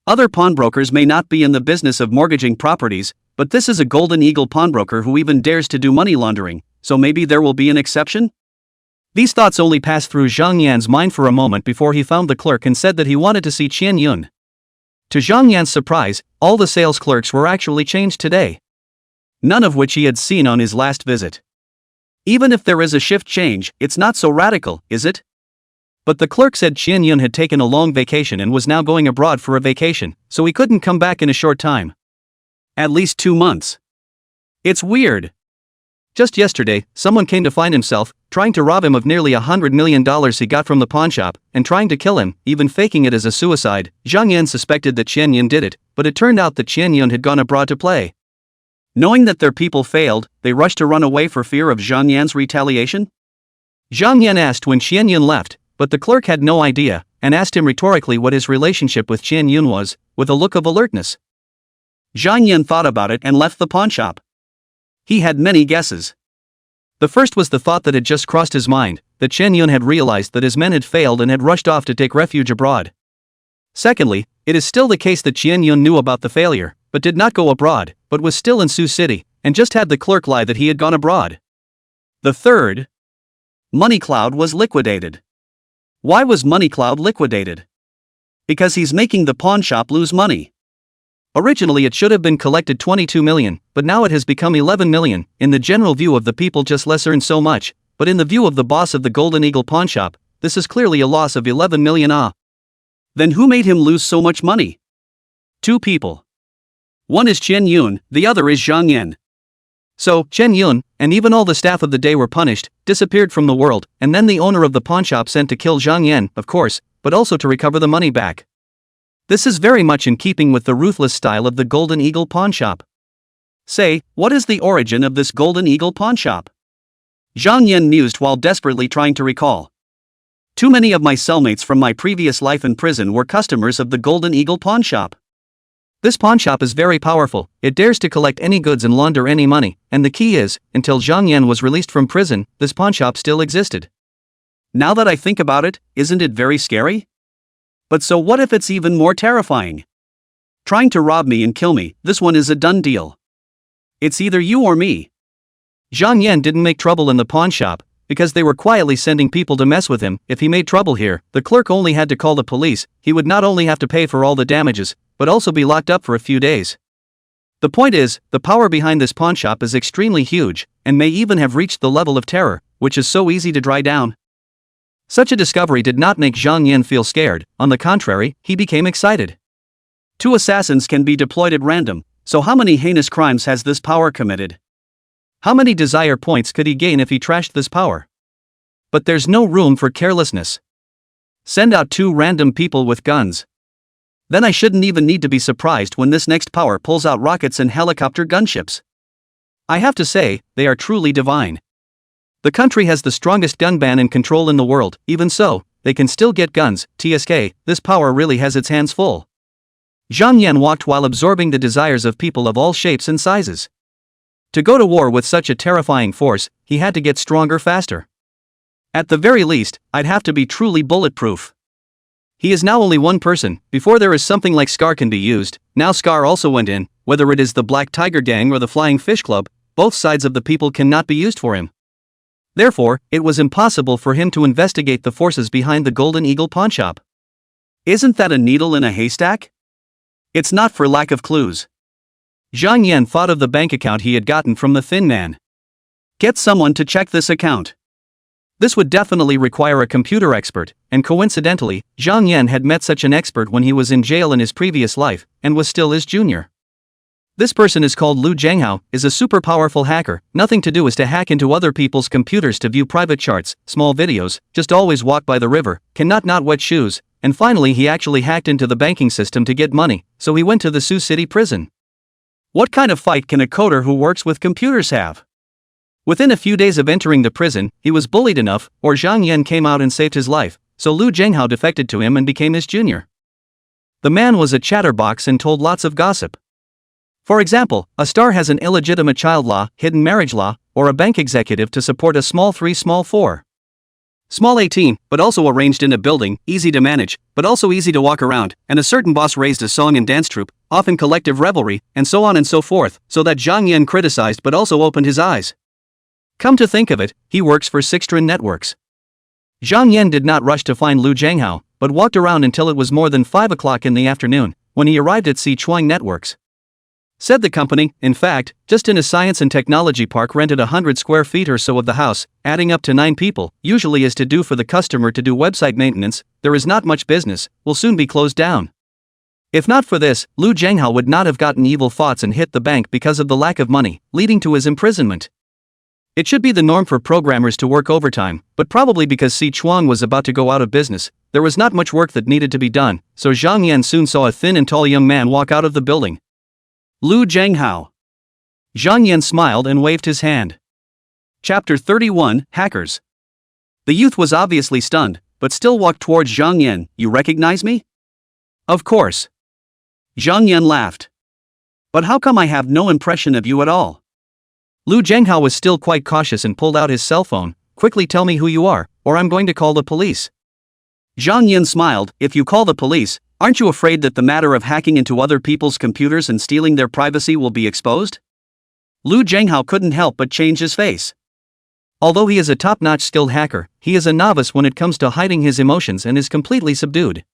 Other pawnbrokers may not be in the business of mortgaging properties, but this is a Golden Eagle pawnbroker who even dares to do money laundering, so maybe there will be an exception? These thoughts only passed through Zhang Yan's mind for a moment before he found the clerk and said that he wanted to see Qian Yun. To Zhang Yan's surprise, all the sales clerks were actually changed today, none of which he had seen on his last visit. Even if there is a shift change, it's not so radical, is it? But the clerk said Qian Yun had taken a long vacation and was now going abroad for a vacation, so he couldn't come back in a short time. At least 2 months. It's weird. Just yesterday, someone came to find himself, trying to rob him of nearly $100 million he got from the pawnshop, and trying to kill him, even faking it as a suicide. Zhang Yan suspected that Qian Yun did it, but it turned out that Qian Yun had gone abroad to play. Knowing that their people failed, they rushed to run away for fear of Zhang Yan's retaliation? Zhang Yan asked when Qian Yun left, but the clerk had no idea, and asked him rhetorically what his relationship with Qian Yun was, with a look of alertness. Zhang Yan thought about it and left the pawnshop. He had many guesses. The first was the thought that had just crossed his mind, that Qian Yun had realized that his men had failed and had rushed off to take refuge abroad. Secondly, it is still the case that Qian Yun knew about the failure, but did not go abroad, but was still in Sioux City, and just had the clerk lie that he had gone abroad. The third, Money Cloud was liquidated. Why was Money Cloud liquidated? Because he's making the pawnshop lose money. Originally it should have been collected 22 million, but now it has become 11 million. In the general view of the people, just less earn so much, but in the view of the boss of the Golden Eagle pawnshop, this is clearly a loss of 11 million. Then who made him lose so much money? 2 people. One is Qian Yun, the other is Zhang Yan. So, Qian Yun, and even all the staff of the day were punished, disappeared from the world, and then the owner of the pawnshop sent to kill Zhang Yan, of course, but also to recover the money back. This is very much in keeping with the ruthless style of the Golden Eagle pawnshop. Say, what is the origin of this Golden Eagle pawnshop? Zhang Yan mused while desperately trying to recall. Too many of my cellmates from my previous life in prison were customers of the Golden Eagle pawnshop. This pawnshop is very powerful, it dares to collect any goods and launder any money, and the key is, until Zhang Yan was released from prison, this pawnshop still existed. Now that I think about it, isn't it very scary? But so what if it's even more terrifying? Trying to rob me and kill me, this one is a done deal. It's either you or me. Zhang Yan didn't make trouble in the pawnshop, because they were quietly sending people to mess with him. If he made trouble here, the clerk only had to call the police. He would not only have to pay for all the damages, but also be locked up for a few days. The point is, the power behind this pawnshop is extremely huge, and may even have reached the level of terror, which is so easy to dry down. Such a discovery did not make Zhang Yan feel scared, on the contrary, he became excited. 2 assassins can be deployed at random, so how many heinous crimes has this power committed? How many desire points could he gain if he trashed this power? But there's no room for carelessness. Send out 2 random people with guns. Then I shouldn't even need to be surprised when this next power pulls out rockets and helicopter gunships. I have to say, they are truly divine. The country has the strongest gun ban and control in the world, even so, they can still get guns. TSK, this power really has its hands full. Zhang Yan walked while absorbing the desires of people of all shapes and sizes. To go to war with such a terrifying force, he had to get stronger faster. At the very least, I'd have to be truly bulletproof. He is now only one person. Before there is something like Scar can be used, now Scar also went in. Whether it is the Black Tiger Gang or the Flying Fish Club, both sides of the people cannot be used for him. Therefore, it was impossible for him to investigate the forces behind the Golden Eagle pawnshop. Isn't that a needle in a haystack? It's not for lack of clues. Zhang Yan thought of the bank account he had gotten from the Thin Man. Get someone to check this account. This would definitely require a computer expert, and coincidentally, Zhang Yan had met such an expert when he was in jail in his previous life, and was still his junior. This person is called Lu Zhenghao, is a super powerful hacker. Nothing to do is to hack into other people's computers to view private charts, small videos, just always walk by the river, cannot not wet shoes, and finally he actually hacked into the banking system to get money, so he went to the Sioux City prison. What kind of fight can a coder who works with computers have? Within a few days of entering the prison, he was bullied enough, or Zhang Yan came out and saved his life, so Lu Zhenghao defected to him and became his junior. The man was a chatterbox and told lots of gossip. For example, a star has an illegitimate child law, hidden marriage law, or a bank executive to support a small 3 small 4. Small 18, but also arranged in a building, easy to manage, but also easy to walk around, and a certain boss raised a song and dance troupe, often collective revelry, and so on and so forth, so that Zhang Yan criticized but also opened his eyes. Come to think of it, he works for Sixtrin Networks. Zhang Yan did not rush to find Lu Zhenghao, but walked around until it was more than 5 o'clock in the afternoon, when he arrived at Sichuan Networks. said the company. In fact, just in a science and technology park rented 100 square feet or so of the house, adding up to 9 people, usually is to do for the customer to do website maintenance. There is not much business, will soon be closed down. If not for this, Lu Jianghao would not have gotten evil thoughts and hit the bank because of the lack of money, leading to his imprisonment. It should be the norm for programmers to work overtime, but probably because Sichuan was about to go out of business, there was not much work that needed to be done, so Zhang Yan soon saw a thin and tall young man walk out of the building. Lu Jianghao. Zhang Yan smiled and waved his hand. Chapter 31, Hackers. The youth was obviously stunned, but still walked towards Zhang Yan. You recognize me? Of course. Zhang Yan laughed. But how come I have no impression of you at all? Lu Jianghao was still quite cautious and pulled out his cell phone. Quickly tell me who you are, or I'm going to call the police. Zhang Yan smiled. If you call the police, aren't you afraid that the matter of hacking into other people's computers and stealing their privacy will be exposed? Lu Jianghao couldn't help but change his face. Although he is a top-notch skilled hacker, he is a novice when it comes to hiding his emotions and is completely subdued.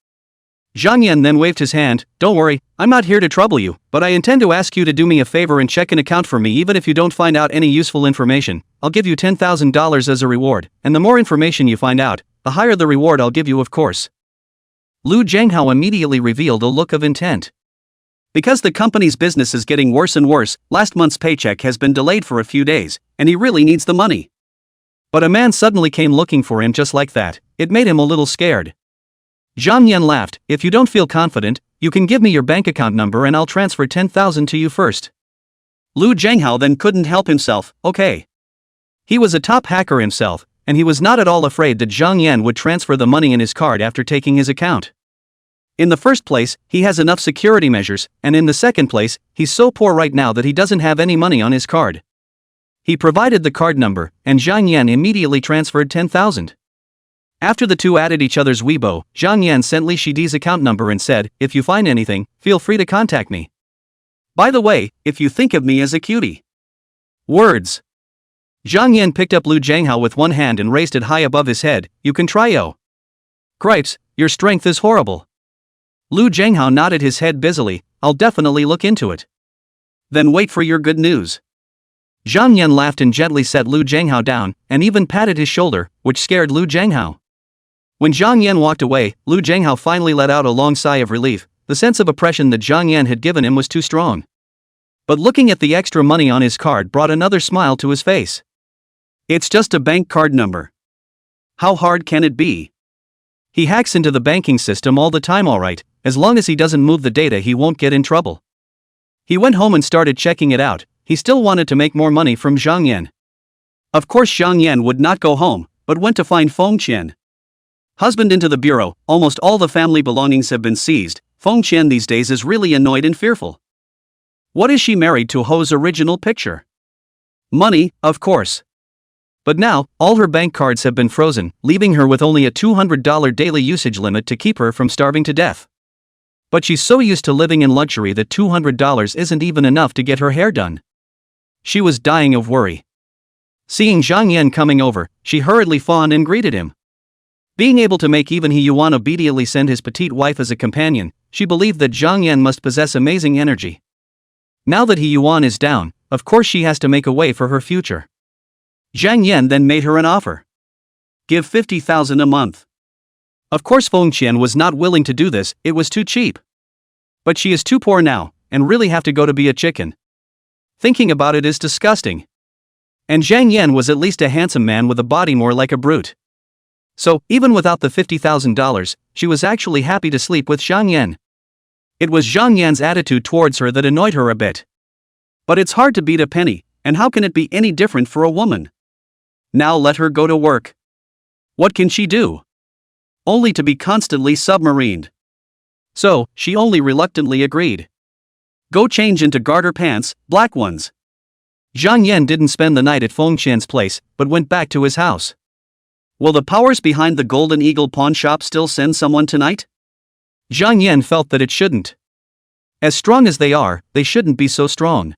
Zhang Yan then waved his hand. Don't worry, I'm not here to trouble you, but I intend to ask you to do me a favor and check an account for me. Even if you don't find out any useful information, I'll give you $10,000 as a reward, and the more information you find out, the higher the reward I'll give you, of course. Lu Jianghao immediately revealed a look of intent. Because the company's business is getting worse and worse, last month's paycheck has been delayed for a few days, and he really needs the money. But a man suddenly came looking for him just like that. It made him a little scared. Zhang Yan laughed. If you don't feel confident, you can give me your bank account number and I'll transfer 10,000 to you first. Lu Jianghao then couldn't help himself. Okay. He was a top hacker himself, and he was not at all afraid that Zhang Yan would transfer the money in his card after taking his account. In the first place, he has enough security measures, and in the second place, he's so poor right now that he doesn't have any money on his card. He provided the card number, and Zhang Yan immediately transferred 10,000. After the two added each other's Weibo, Zhang Yan sent Li Shidi's account number and said, if you find anything, feel free to contact me. By the way, if you think of me as a cutie. Words. Zhang Yan picked up Lu Jianghao with one hand and raised it high above his head. You can try yo. Gripes, your strength is horrible. Lu Jianghao nodded his head busily. I'll definitely look into it. Then wait for your good news. Zhang Yan laughed and gently set Lu Jianghao down, and even patted his shoulder, which scared Lu Jianghao. When Zhang Yan walked away, Lu Jianghao finally let out a long sigh of relief. The sense of oppression that Zhang Yan had given him was too strong. But looking at the extra money on his card brought another smile to his face. It's just a bank card number. How hard can it be? He hacks into the banking system all the time, alright. As long as he doesn't move the data, he won't get in trouble. He went home and started checking it out. He still wanted to make more money from Zhang Yan. Of course Zhang Yan would not go home, but went to find Feng Qian. Husband into the bureau. Almost all the family belongings have been seized. Feng Qian these days is really annoyed and fearful. What is she married to? Ho's original picture? Money, of course. But now, all her bank cards have been frozen, leaving her with only a $200 daily usage limit to keep her from starving to death. But she's so used to living in luxury that $200 isn't even enough to get her hair done. She was dying of worry. Seeing Zhang Yan coming over, she hurriedly fawned and greeted him. Being able to make even he Yuan obediently send his petite wife as a companion, she believed that Zhang Yan must possess amazing energy. Now that he Yuan is down, of course she has to make a way for her future. Zhang Yan then made her an offer. Give 50,000 a month. Of course Feng Qian was not willing to do this, it was too cheap. But she is too poor now, and really have to go to be a chicken. Thinking about it is disgusting. And Zhang Yan was at least a handsome man with a body more like a brute. So, even without the $50,000, she was actually happy to sleep with Zhang Yan. It was Zhang Yan's attitude towards her that annoyed her a bit. But it's hard to beat a penny, and how can it be any different for a woman? Now let her go to work. What can she do? Only to be constantly submarined. So, she only reluctantly agreed. Go change into garter pants, black ones. Zhang Yan didn't spend the night at Feng Qian's place, but went back to his house. Will the powers behind the Golden Eagle pawn shop still send someone tonight? Zhang Yan felt that it shouldn't. As strong as they are, they shouldn't be so strong.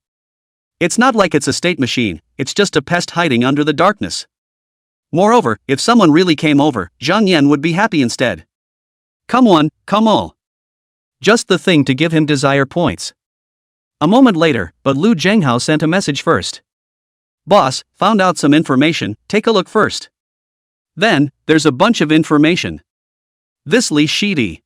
It's not like it's a state machine, it's just a pest hiding under the darkness. Moreover, if someone really came over, Zhang Yan would be happy instead. Come one, come all. Just the thing to give him desire points. A moment later, but Lu Zhenghao sent a message first. Boss, found out some information, take a look first. Then, there's a bunch of information. This Li Shidi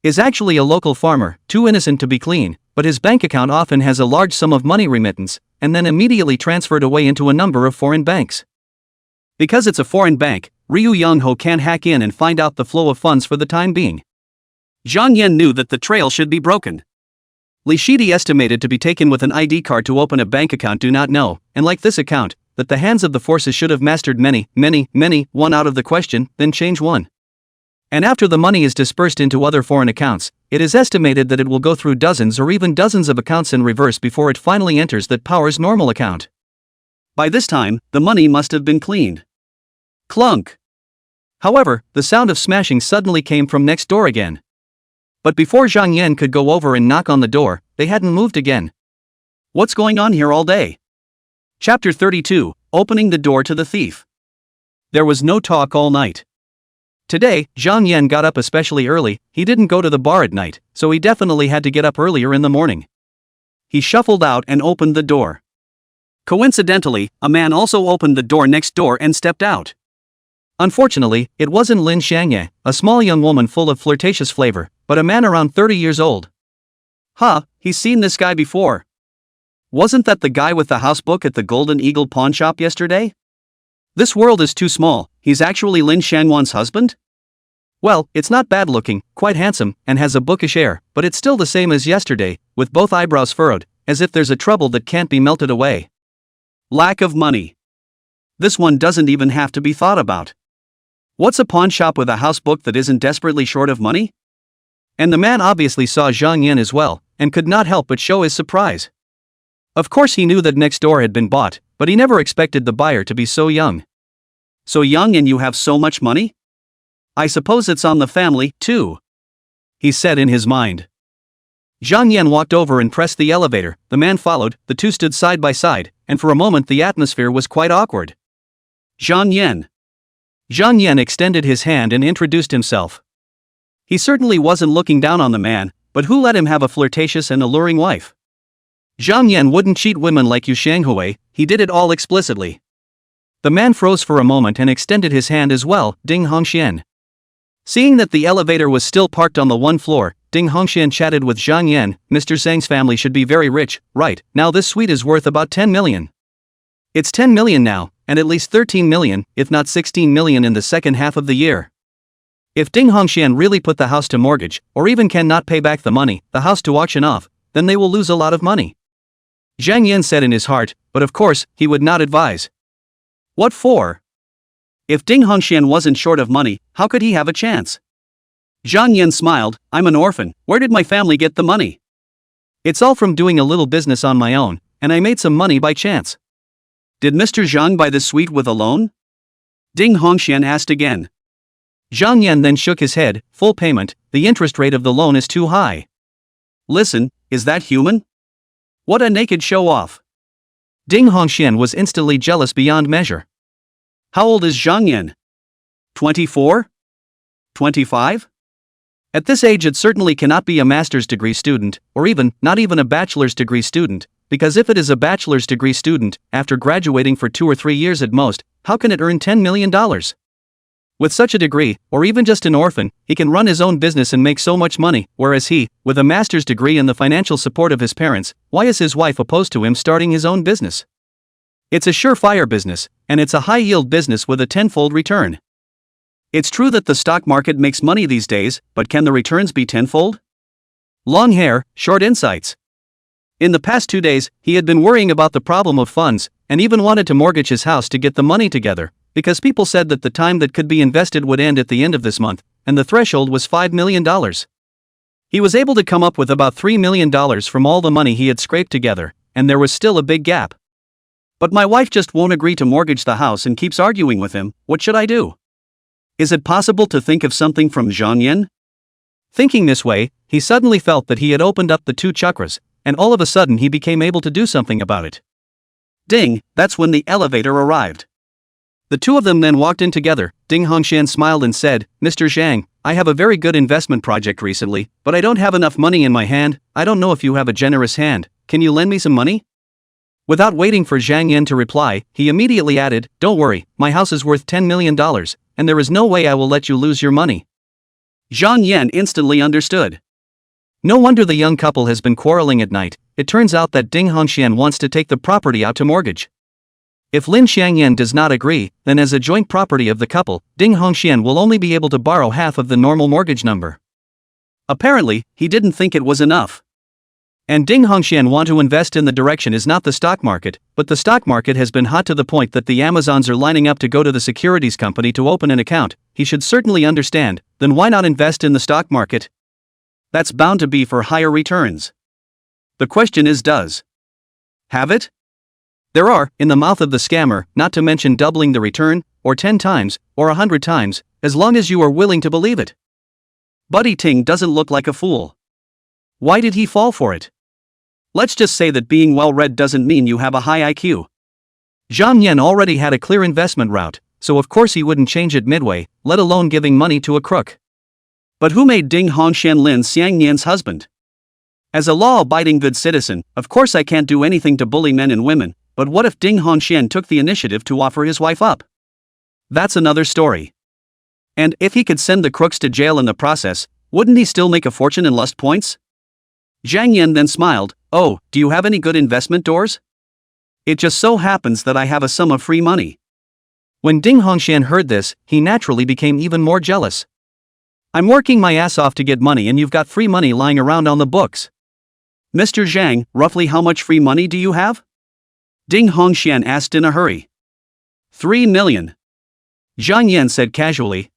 is actually a local farmer, too innocent to be clean, but his bank account often has a large sum of money remittance, and then immediately transferred away into a number of foreign banks. Because it's a foreign bank, Ryu Yangho can't hack in and find out the flow of funds for the time being. Zhang Yan knew that the trail should be broken. Li Shidi estimated to be taken with an ID card to open a bank account do not know, and like this account, that the hands of the forces should have mastered many, one out of the question, then change one. And after the money is dispersed into other foreign accounts, it is estimated that it will go through dozens or even dozens of accounts in reverse before it finally enters that power's normal account. By this time, the money must have been cleaned. Clunk! However, the sound of smashing suddenly came from next door again. But before Zhang Yan could go over and knock on the door, they hadn't moved again. What's going on here all day? Chapter 32, Opening the Door to the Thief. There was no talk all night. Today, Zhang Yan got up especially early. He didn't go to the bar at night, so he definitely had to get up earlier in the morning. He shuffled out and opened the door. Coincidentally, a man also opened the door next door and stepped out. Unfortunately, it wasn't Lin Xianghui, a small young woman full of flirtatious flavor, but a man around 30 years old. He's seen this guy before. Wasn't that the guy with the housebook at the Golden Eagle pawn shop yesterday? This world is too small. He's actually Lin Xianghuan's husband? Well, it's not bad looking, quite handsome, and has a bookish air, but it's still the same as yesterday, with both eyebrows furrowed, as if there's a trouble that can't be melted away. Lack of money. This one doesn't even have to be thought about. What's a pawn shop with a housebook that isn't desperately short of money? And the man obviously saw Zhang Yan as well, and could not help but show his surprise. Of course he knew that next door had been bought, but he never expected the buyer to be so young. So young and you have so much money? I suppose it's on the family, too, he said in his mind. Zhang Yan walked over and pressed the elevator, the man followed, the two stood side by side, and for a moment the atmosphere was quite awkward. Zhang Yan. Zhang Yan extended his hand and introduced himself. He certainly wasn't looking down on the man, but who let him have a flirtatious and alluring wife? Zhang Yan wouldn't cheat women like Yu Xianghui, he did it all explicitly. The man froze for a moment and extended his hand as well, Ding Hongxian. Seeing that the elevator was still parked on the one floor, Ding Hongxian chatted with Zhang Yan. Mr. Zhang's family should be very rich, right? Now this suite is worth about 10 million. It's 10 million now, and at least 13 million, if not 16 million in the second half of the year. If Ding Hongxian really put the house to mortgage, or even cannot pay back the money, the house to auction off, then they will lose a lot of money. Zhang Yan said in his heart, but of course, he would not advise. What for? If Ding Hongxian wasn't short of money, how could he have a chance? Zhang Yan smiled, I'm an orphan, where did my family get the money? It's all from doing a little business on my own, and I made some money by chance. Did Mr. Zhang buy the suite with a loan? Ding Hongxian asked again. Zhang Yan then shook his head, full payment, the interest rate of the loan is too high. Listen, is that human? What a naked show-off. Ding Hongxian was instantly jealous beyond measure. How old is Zhang Yan? 24? 25? At this age it certainly cannot be a master's degree student, or not even a bachelor's degree student, because if it is a bachelor's degree student, after graduating for 2 or 3 years at most, how can it earn $10 million? With such a degree, or even just an orphan, he can run his own business and make so much money, whereas he, with a master's degree and the financial support of his parents, why is his wife opposed to him starting his own business? It's a surefire business, and it's a high-yield business with a tenfold return. It's true that the stock market makes money these days, but can the returns be tenfold? Long hair, short insights. In the past 2 days, he had been worrying about the problem of funds, and even wanted to mortgage his house to get the money together, because people said that the time that could be invested would end at the end of this month, and the threshold was $5 million. He was able to come up with about $3 million from all the money he had scraped together, and there was still a big gap. But my wife just won't agree to mortgage the house and keeps arguing with him. What should I do? Is it possible to think of something from Zhang Yan? Thinking this way, he suddenly felt that he had opened up the 2 chakras, and all of a sudden he became able to do something about it. Ding, that's when the elevator arrived. The two of them then walked in together. Ding Hongxian smiled and said, "Mr. Zhang, I have a very good investment project recently, but I don't have enough money in my hand. I don't know if you have a generous hand. Can you lend me some money?" Without waiting for Zhang Yan to reply, he immediately added, "Don't worry, my house is worth $10 million, and there is no way I will let you lose your money." Zhang Yan instantly understood. No wonder the young couple has been quarreling at night. It turns out that Ding Hongxian wants to take the property out to mortgage. If Lin Xiangyan does not agree, then as a joint property of the couple, Ding Hongxian will only be able to borrow half of the normal mortgage number. Apparently, he didn't think it was enough. And Ding Hongxian want to invest in the direction is not the stock market, but the stock market has been hot to the point that the Amazons are lining up to go to the securities company to open an account. He should certainly understand, then why not invest in the stock market? That's bound to be for higher returns. The question is, does have it? There are, in the mouth of the scammer, not to mention doubling the return, or 10 times, or 100 times, as long as you are willing to believe it. Buddy Ting doesn't look like a fool. Why did he fall for it? Let's just say that being well-read doesn't mean you have a high IQ. Zhang Yan already had a clear investment route, so of course he wouldn't change it midway, let alone giving money to a crook. But who made Ding Hongxian Lin Xiangyan's husband? As a law-abiding good citizen, of course I can't do anything to bully men and women, but what if Ding Hongxian took the initiative to offer his wife up? That's another story. And if he could send the crooks to jail in the process, wouldn't he still make a fortune in lust points? Zhang Yan then smiled, "Oh, do you have any good investment doors? It just so happens that I have a sum of free money." When Ding Hongxian heard this, he naturally became even more jealous. "I'm working my ass off to get money and you've got free money lying around on the books. Mr. Zhang, roughly how much free money do you have?" Ding Hongxian asked in a hurry. 3 million. Zhang Yan said casually.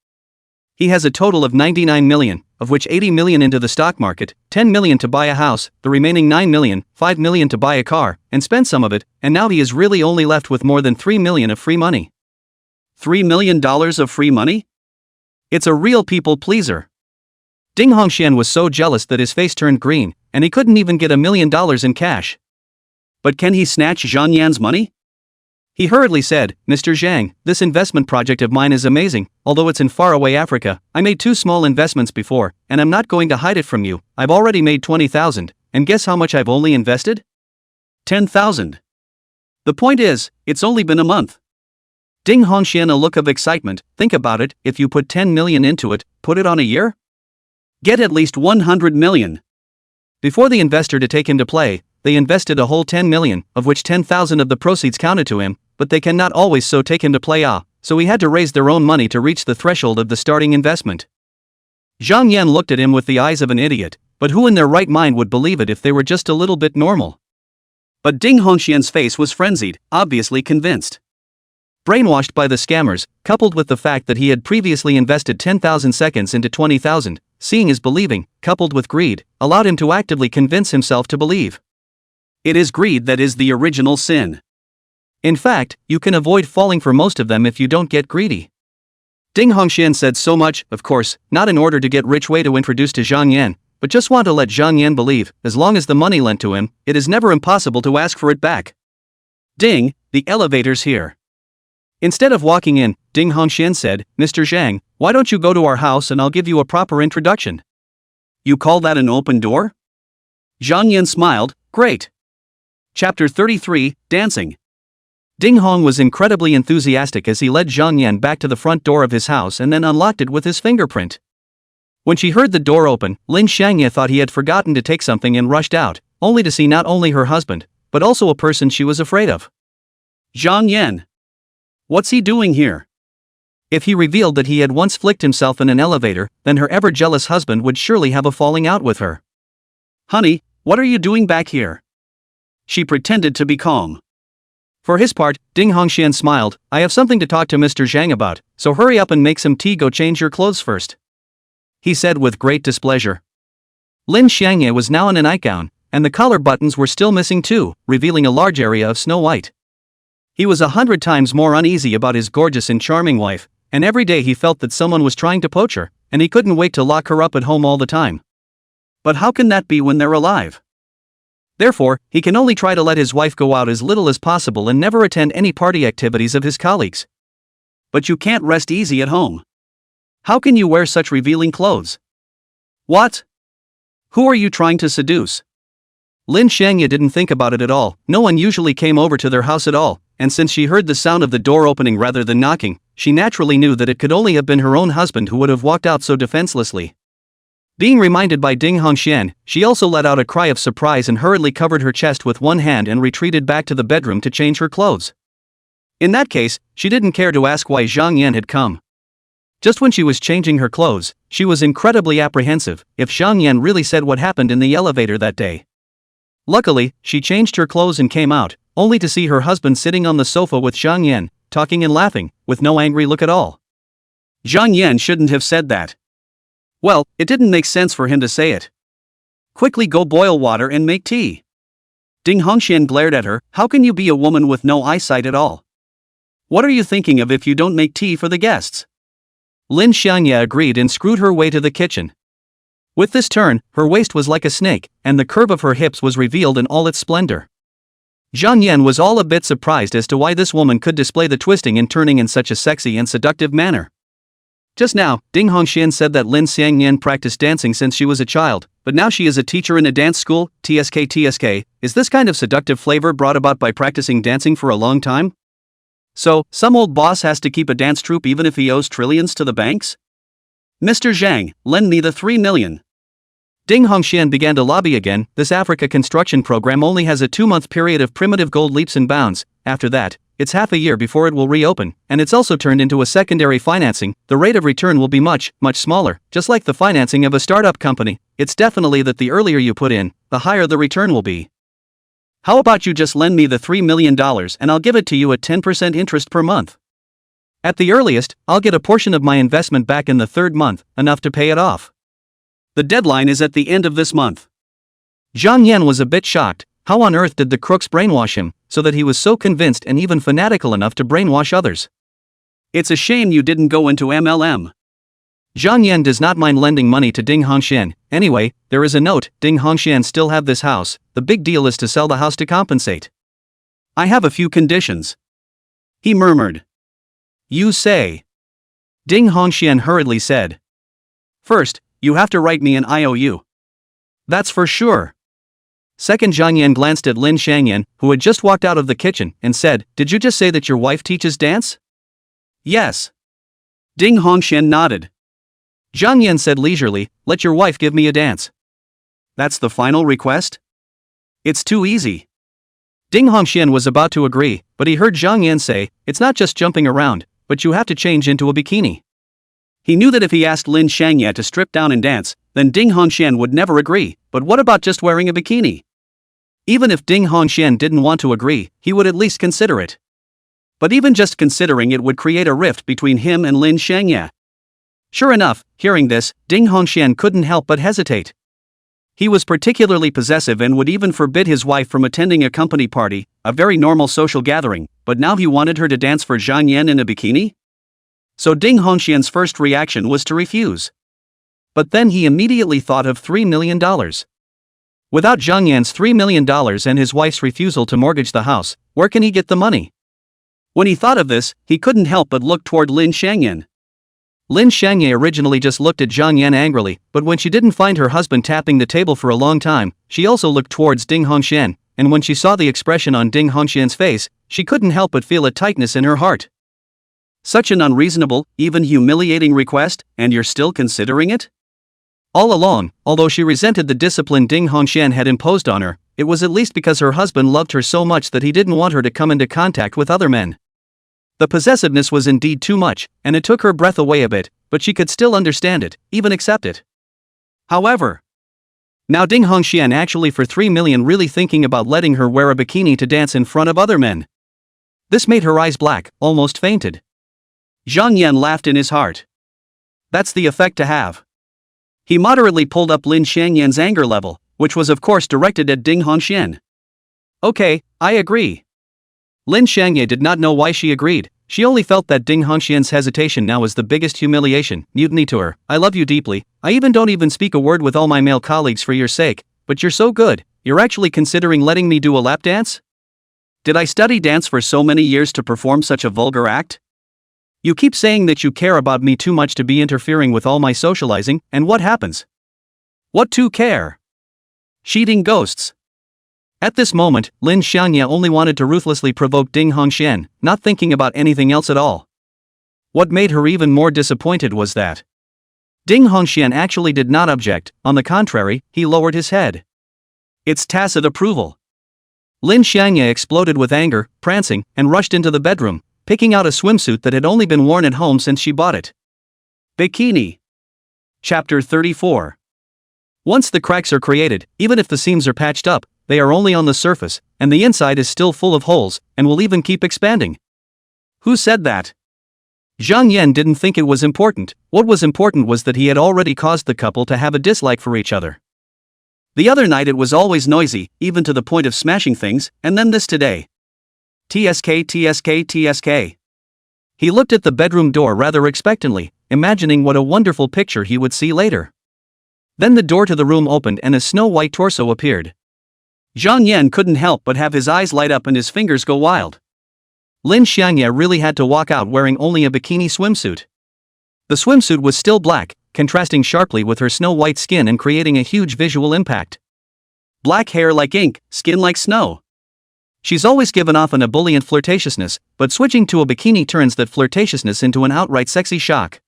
He has a total of 99 million, of which 80 million into the stock market, 10 million to buy a house, the remaining 9 million, 5 million to buy a car, and spend some of it, and now he is really only left with more than 3 million of free money. $3 million of free money? It's a real people pleaser. Ding Hongxian was so jealous that his face turned green, and he couldn't even get $1 million in cash. But can he snatch Zhang Yan's money? He hurriedly said, "Mr. Zhang, this investment project of mine is amazing, although it's in faraway Africa. I made 2 small investments before, and I'm not going to hide it from you. I've already made 20,000, and guess how much I've only invested? 10,000. The point is, it's only been a month." Ding Hongxian a look of excitement. "Think about it, if you put 10 million into it, put it on a year? Get at least 100 million. Before the investor to take him to play, they invested a whole 10 million, of which 10,000 of the proceeds counted to him, but they cannot always so take him to play so he had to raise their own money to reach the threshold of the starting investment." Zhang Yan looked at him with the eyes of an idiot, but who in their right mind would believe it if they were just a little bit normal? But Ding Hongxian's face was frenzied, obviously convinced. Brainwashed by the scammers, coupled with the fact that he had previously invested 10,000 seconds into 20,000, seeing is believing, coupled with greed, allowed him to actively convince himself to believe. It is greed that is the original sin. In fact, you can avoid falling for most of them if you don't get greedy. Ding Hongxian said so much, of course, not in order to get rich way to introduce to Zhang Yan, but just want to let Zhang Yan believe, as long as the money lent to him, it is never impossible to ask for it back. Ding, the elevator's here. Instead of walking in, Ding Hongxian said, "Mr. Zhang, why don't you go to our house and I'll give you a proper introduction." "You call that an open door?" Zhang Yan smiled, "Great." Chapter 33, Dancing. Ding Hong was incredibly enthusiastic as he led Zhang Yan back to the front door of his house and then unlocked it with his fingerprint. When she heard the door open, Lin Xiangye thought he had forgotten to take something and rushed out, only to see not only her husband, but also a person she was afraid of. Zhang Yan. What's he doing here? If he revealed that he had once flicked himself in an elevator, then her ever-jealous husband would surely have a falling out with her. "Honey, what are you doing back here?" She pretended to be calm. For his part, Ding Hongxian smiled, "I have something to talk to Mr. Zhang about, so hurry up and make some tea. Go change your clothes first," he said with great displeasure. Lin Xiangye was now in a nightgown, and the collar buttons were still missing too, revealing a large area of snow white. He was 100 times more uneasy about his gorgeous and charming wife, and every day he felt that someone was trying to poach her, and he couldn't wait to lock her up at home all the time. But how can that be when they're alive? Therefore, he can only try to let his wife go out as little as possible and never attend any party activities of his colleagues. But you can't rest easy at home. How can you wear such revealing clothes? What? Who are you trying to seduce? Lin Xianghui didn't think about it at all. No one usually came over to their house at all, and since she heard the sound of the door opening rather than knocking, she naturally knew that it could only have been her own husband who would have walked out so defenselessly. Being reminded by Ding Hongxian, she also let out a cry of surprise and hurriedly covered her chest with one hand and retreated back to the bedroom to change her clothes. In that case, she didn't care to ask why Zhang Yan had come. Just when she was changing her clothes, she was incredibly apprehensive if Zhang Yan really said what happened in the elevator that day. Luckily, she changed her clothes and came out, only to see her husband sitting on the sofa with Zhang Yan, talking and laughing, with no angry look at all. Zhang Yan shouldn't have said that. Well, it didn't make sense for him to say it. Quickly go boil water and make tea. Ding Hongxian glared at her. How can you be a woman with no eyesight at all? What are you thinking of if you don't make tea for the guests? Lin Xianghui agreed and screwed her way to the kitchen. With this turn, her waist was like a snake, and the curve of her hips was revealed in all its splendor. Zhang Yan was all a bit surprised as to why this woman could display the twisting and turning in such a sexy and seductive manner. Just now, Ding Hongxian said that Lin Xiangyan practiced dancing since she was a child, but now she is a teacher in a dance school. TSK. Is this kind of seductive flavor brought about by practicing dancing for a long time? So, some old boss has to keep a dance troupe even if he owes trillions to the banks? Mr. Zhang, lend me the 3 million. Ding Hongxian began to lobby again. This Africa construction program only has a 2-month period of primitive gold leaps and bounds. After that, it's half a year before it will reopen, and it's also turned into a secondary financing. The rate of return will be much smaller, just like the financing of a startup company. It's definitely that the earlier you put in, the higher the return will be. How about you just lend me the $3 million and I'll give it to you at 10% interest per month. At the earliest, I'll get a portion of my investment back in the 3rd month, enough to pay it off. The deadline is at the end of this month. Zhang Yan was a bit shocked. How on earth did the crooks brainwash him, so that he was so convinced and even fanatical enough to brainwash others? It's a shame you didn't go into MLM. Zhang Yan does not mind lending money to Ding Hongxian. Anyway, there is a note. Ding Hongxian still have this house. The big deal is to sell the house to compensate. I have a few conditions. He murmured. You say. Ding Hongxian hurriedly said. First, you have to write me an IOU. That's for sure. Second, Zhang Yan glanced at Lin Xiangyan, who had just walked out of the kitchen, and said, Did you just say that your wife teaches dance? Yes. Ding Hongxian nodded. Zhang Yan said leisurely, Let your wife give me a dance. That's the final request? It's too easy. Ding Hongxian was about to agree, but he heard Zhang Yan say, It's not just jumping around, but you have to change into a bikini. He knew that if he asked Lin Xiangyan to strip down and dance, then Ding Hongxian would never agree. But what about just wearing a bikini? Even if Ding Hongxian didn't want to agree, he would at least consider it. But even just considering it would create a rift between him and Lin Xiangyan. Sure enough, hearing this, Ding Hongxian couldn't help but hesitate. He was particularly possessive and would even forbid his wife from attending a company party, a very normal social gathering, but now he wanted her to dance for Zhang Yan in a bikini? So Ding Hongxian's first reaction was to refuse. But then he immediately thought of $3 million. Without Zhang Yan's $3 million and his wife's refusal to mortgage the house, where can he get the money? When he thought of this, he couldn't help but look toward Lin Xiangyan. Lin Xiangyan originally just looked at Zhang Yan angrily, but when she didn't find her husband tapping the table for a long time, she also looked towards Ding Hongxian, and when she saw the expression on Ding Hongxian's face, she couldn't help but feel a tightness in her heart. Such an unreasonable, even humiliating request, and you're still considering it? All along, although she resented the discipline Ding Hongxian had imposed on her, it was at least because her husband loved her so much that he didn't want her to come into contact with other men. The possessiveness was indeed too much, and it took her breath away a bit, but she could still understand it, even accept it. However, now Ding Hongxian actually for $3 million really thinking about letting her wear a bikini to dance in front of other men. This made her eyes black, almost fainted. Zhang Yan laughed in his heart. That's the effect to have. He moderately pulled up Lin Xiangyan's anger level, which was of course directed at Ding Hongxian. Okay, I agree. Lin Xiangyan did not know why she agreed. She only felt that Ding Hongxian's hesitation now was the biggest humiliation, mutiny to her. I love you deeply. I don't even speak a word with all my male colleagues for your sake, but you're so good. You're actually considering letting me do a lap dance? Did I study dance for so many years to perform such a vulgar act? You keep saying that you care about me too much to be interfering with all my socializing, and what happens? What to care? Cheating ghosts. At this moment, Lin Xianghui only wanted to ruthlessly provoke Ding Hongxian, not thinking about anything else at all. What made her even more disappointed was that Ding Hongxian actually did not object, on the contrary, he lowered his head. It's tacit approval. Lin Xianghui exploded with anger, prancing, and rushed into the bedroom, picking out a swimsuit that had only been worn at home since she bought it. Bikini. Chapter 34. Once the cracks are created, even if the seams are patched up, they are only on the surface, and the inside is still full of holes, and will even keep expanding. Who said that? Zhang Yan didn't think it was important. What was important was that he had already caused the couple to have a dislike for each other. The other night it was always noisy, even to the point of smashing things, and then this today. TSK TSK TSK. He looked at the bedroom door rather expectantly, imagining what a wonderful picture he would see later. Then the door to the room opened and a snow-white torso appeared. Zhang Yan couldn't help but have his eyes light up and his fingers go wild. Lin Xianghui really had to walk out wearing only a bikini swimsuit. The swimsuit was still black, contrasting sharply with her snow-white skin and creating a huge visual impact. Black hair like ink, skin like snow. She's always given off an ebullient flirtatiousness, but switching to a bikini turns that flirtatiousness into an outright sexy shock.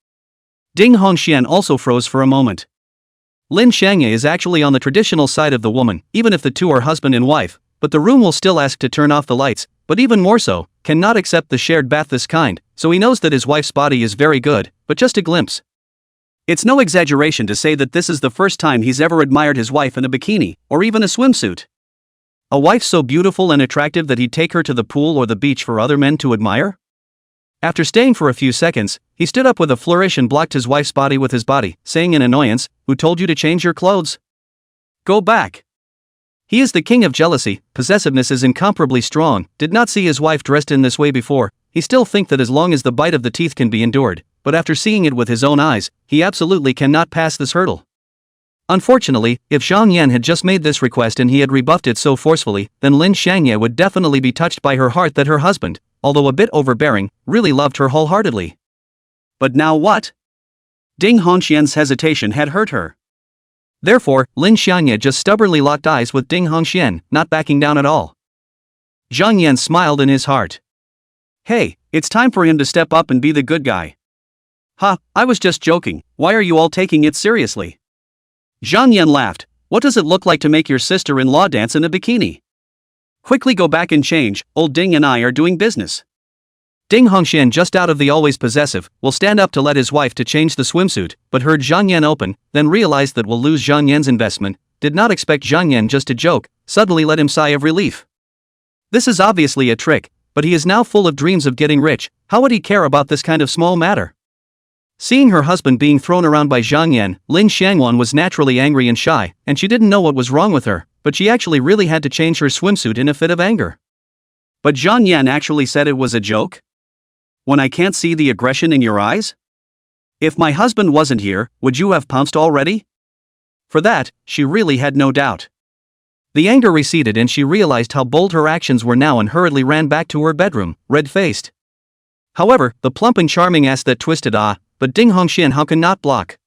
Ding Hongxian also froze for a moment. Lin Xianghui is actually on the traditional side of the woman, even if the two are husband and wife, but the room will still ask to turn off the lights, but even more so, cannot accept the shared bath this kind, so he knows that his wife's body is very good, but just a glimpse. It's no exaggeration to say that this is the first time he's ever admired his wife in a bikini, or even a swimsuit. A wife so beautiful and attractive that he'd take her to the pool or the beach for other men to admire? After staying for a few seconds, he stood up with a flourish and blocked his wife's body with his body, saying in annoyance, "Who told you to change your clothes? Go back." He is the king of jealousy, possessiveness is incomparably strong, did not see his wife dressed in this way before, he still think that as long as the bite of the teeth can be endured, but after seeing it with his own eyes, he absolutely cannot pass this hurdle. Unfortunately, if Zhang Yan had just made this request and he had rebuffed it so forcefully, then Lin Xianghui would definitely be touched by her heart that her husband, although a bit overbearing, really loved her wholeheartedly. But now what? Ding Hongxian's hesitation had hurt her. Therefore, Lin Xianghui just stubbornly locked eyes with Ding Hongxian, not backing down at all. Zhang Yan smiled in his heart. Hey, it's time for him to step up and be the good guy. Ha, I was just joking, why are you all taking it seriously? Zhang Yan laughed. What does it look like to make your sister-in-law dance in a bikini? Quickly go back and change, old Ding and I are doing business. Ding Hongxian, just out of the always possessive, will stand up to let his wife to change the swimsuit, but heard Zhang Yan open, then realized that will lose Zhang Yan's investment, did not expect Zhang Yan just to joke, suddenly let him sigh of relief. This is obviously a trick, but he is now full of dreams of getting rich, how would he care about this kind of small matter? Seeing her husband being thrown around by Zhang Yan, Lin Xianghui was naturally angry and shy, and she didn't know what was wrong with her, but she actually really had to change her swimsuit in a fit of anger. But Zhang Yan actually said it was a joke? When I can't see the aggression in your eyes? If my husband wasn't here, would you have pounced already? For that, she really had no doubt. The anger receded and she realized how bold her actions were now and hurriedly ran back to her bedroom, red-faced. However, the plump and charming ass that twisted but Ding Hongxian how can not block?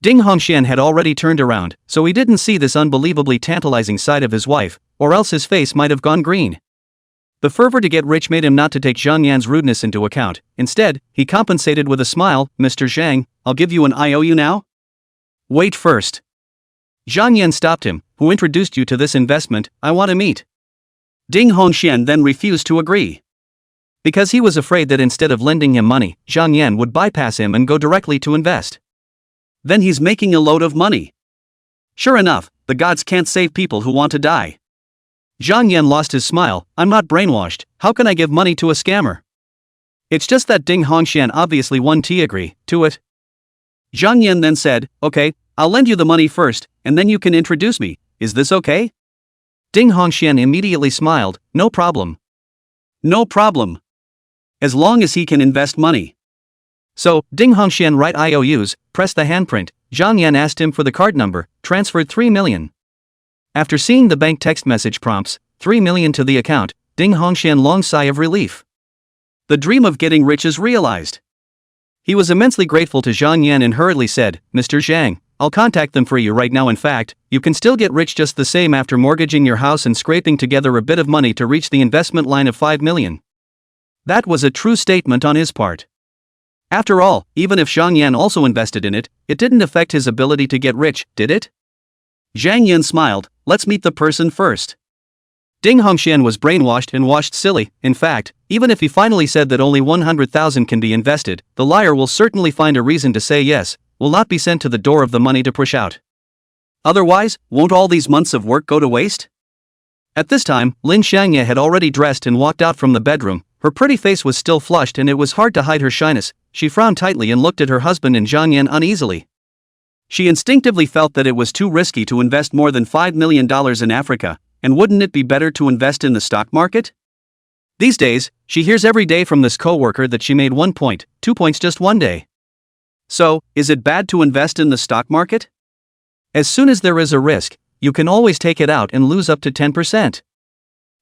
Ding Hongxian had already turned around, so he didn't see this unbelievably tantalizing side of his wife, or else his face might have gone green. The fervor to get rich made him not to take Zhang Yan's rudeness into account. Instead, he compensated with a smile. Mr. Zhang, I'll give you an IOU now? Wait first. Zhang Yan stopped him. Who introduced you to this investment? I want to meet. Ding Hongxian then refused to agree. Because he was afraid that instead of lending him money, Zhang Yan would bypass him and go directly to invest. Then he's making a load of money. Sure enough, the gods can't save people who want to die. Zhang Yan lost his smile. I'm not brainwashed, how can I give money to a scammer? It's just that Ding Hongxian obviously won to agree to it. Zhang Yan then said, okay, I'll lend you the money first, and then you can introduce me, is this okay? Ding Hongxian immediately smiled, no problem. No problem. As long as he can invest money. So, Ding Hongxian write IOUs, pressed the handprint, Zhang Yan asked him for the card number, transferred 3 million. After seeing the bank text message prompts, 3 million to the account, Ding Hongxian long sigh of relief. The dream of getting rich is realized. He was immensely grateful to Zhang Yan and hurriedly said, Mr. Zhang, I'll contact them for you right now. In fact, you can still get rich just the same after mortgaging your house and scraping together a bit of money to reach the investment line of 5 million. That was a true statement on his part. After all, even if Zhang Yan also invested in it, it didn't affect his ability to get rich, did it? Zhang Yan smiled, let's meet the person first. Ding Hongxian was brainwashed and washed silly. In fact, even if he finally said that only 100,000 can be invested, the liar will certainly find a reason to say yes, will not be sent to the door of the money to push out. Otherwise, won't all these months of work go to waste? At this time, Lin Xiangye had already dressed and walked out from the bedroom. Her pretty face was still flushed and it was hard to hide her shyness. She frowned tightly and looked at her husband and Zhang Yan uneasily. She instinctively felt that it was too risky to invest more than $5 million in Africa, and wouldn't it be better to invest in the stock market? These days, she hears every day from this co-worker that she made 1 point, 2 points just one day. So, is it bad to invest in the stock market? As soon as there is a risk, you can always take it out and lose up to 10%.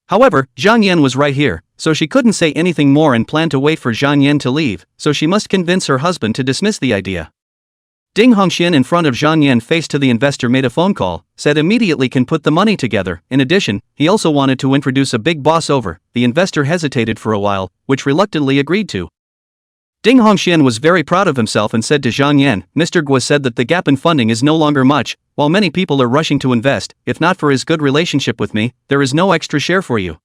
However, Zhang Yan was right here, so she couldn't say anything more and planned to wait for Zhang Yan to leave, so she must convince her husband to dismiss the idea. Ding Hongxian in front of Zhang Yan face to the investor made a phone call, said immediately can put the money together. In addition, he also wanted to introduce a big boss over. The investor hesitated for a while, which reluctantly agreed to. Ding Hongxian was very proud of himself and said to Zhang Yan, Mr. Guo said that the gap in funding is no longer much, while many people are rushing to invest, if not for his good relationship with me, there is no extra share for you.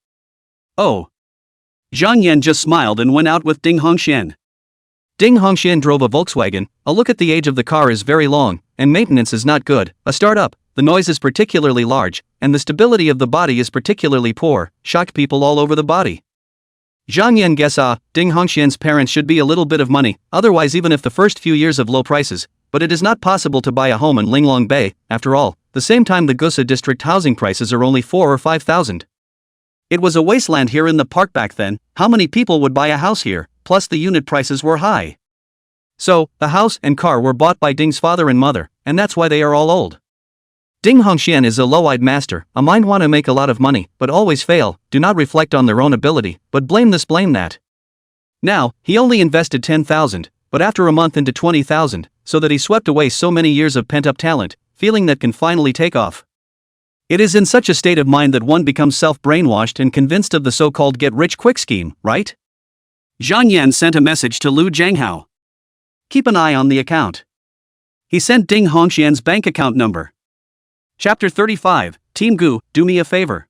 Oh. Zhang Yan just smiled and went out with Ding Hongxian. Ding Hongxian drove a Volkswagen. A look at the age of the car is very long, and maintenance is not good. A startup, the noise is particularly large, and the stability of the body is particularly poor, shocked people all over the body. Zhang Yan guessed Ding Hongxian's parents should be a little bit of money, otherwise even if the first few years of low prices, but it is not possible to buy a home in Linglong Bay, after all, the same time the Gusa district housing prices are only 4 or 5,000. It was a wasteland here in the park back then. How many people would buy a house here? Plus the unit prices were high. So, the house and car were bought by Ding's father and mother, and that's why they are all old. Ding Hongxian is a low-eyed master, a mind want to make a lot of money, but always fail, do not reflect on their own ability, but blame this blame that. Now, he only invested 10,000, but after a month into 20,000, so that he swept away so many years of pent-up talent, feeling that can finally take off. It is in such a state of mind that one becomes self-brainwashed and convinced of the so-called get-rich-quick scheme, right? Zhang Yan sent a message to Lu Zhanghao. Keep an eye on the account. He sent Ding Hongxian's bank account number. Chapter 35, Team Gu, do me a favor.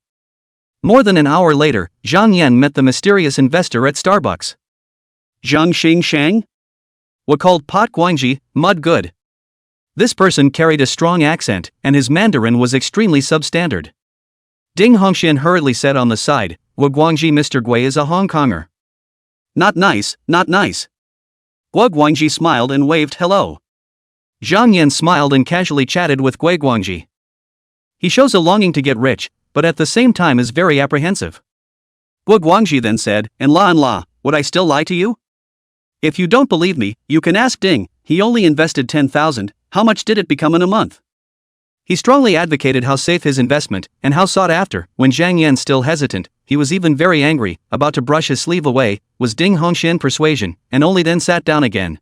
More than an hour later, Zhang Yan met the mysterious investor at Starbucks. Zhang Xingshang? What called Pot Guangji, mud good. This person carried a strong accent, and his Mandarin was extremely substandard. Ding Hongxian hurriedly said on the side, Wu Guangji Mr. Gui is a Hong Konger. Not nice, not nice. Gu Guangji smiled and waved hello. Zhang Yan smiled and casually chatted with Gu Guangji. He shows a longing to get rich, but at the same time is very apprehensive. Gu Guangji then said, and la, would I still lie to you? If you don't believe me, you can ask Ding, he only invested 10,000, how much did it become in a month? He strongly advocated how safe his investment, and how sought after. When Zhang Yan still hesitant, he was even very angry, about to brush his sleeve away, was Ding Hongxian persuasion, and only then sat down again.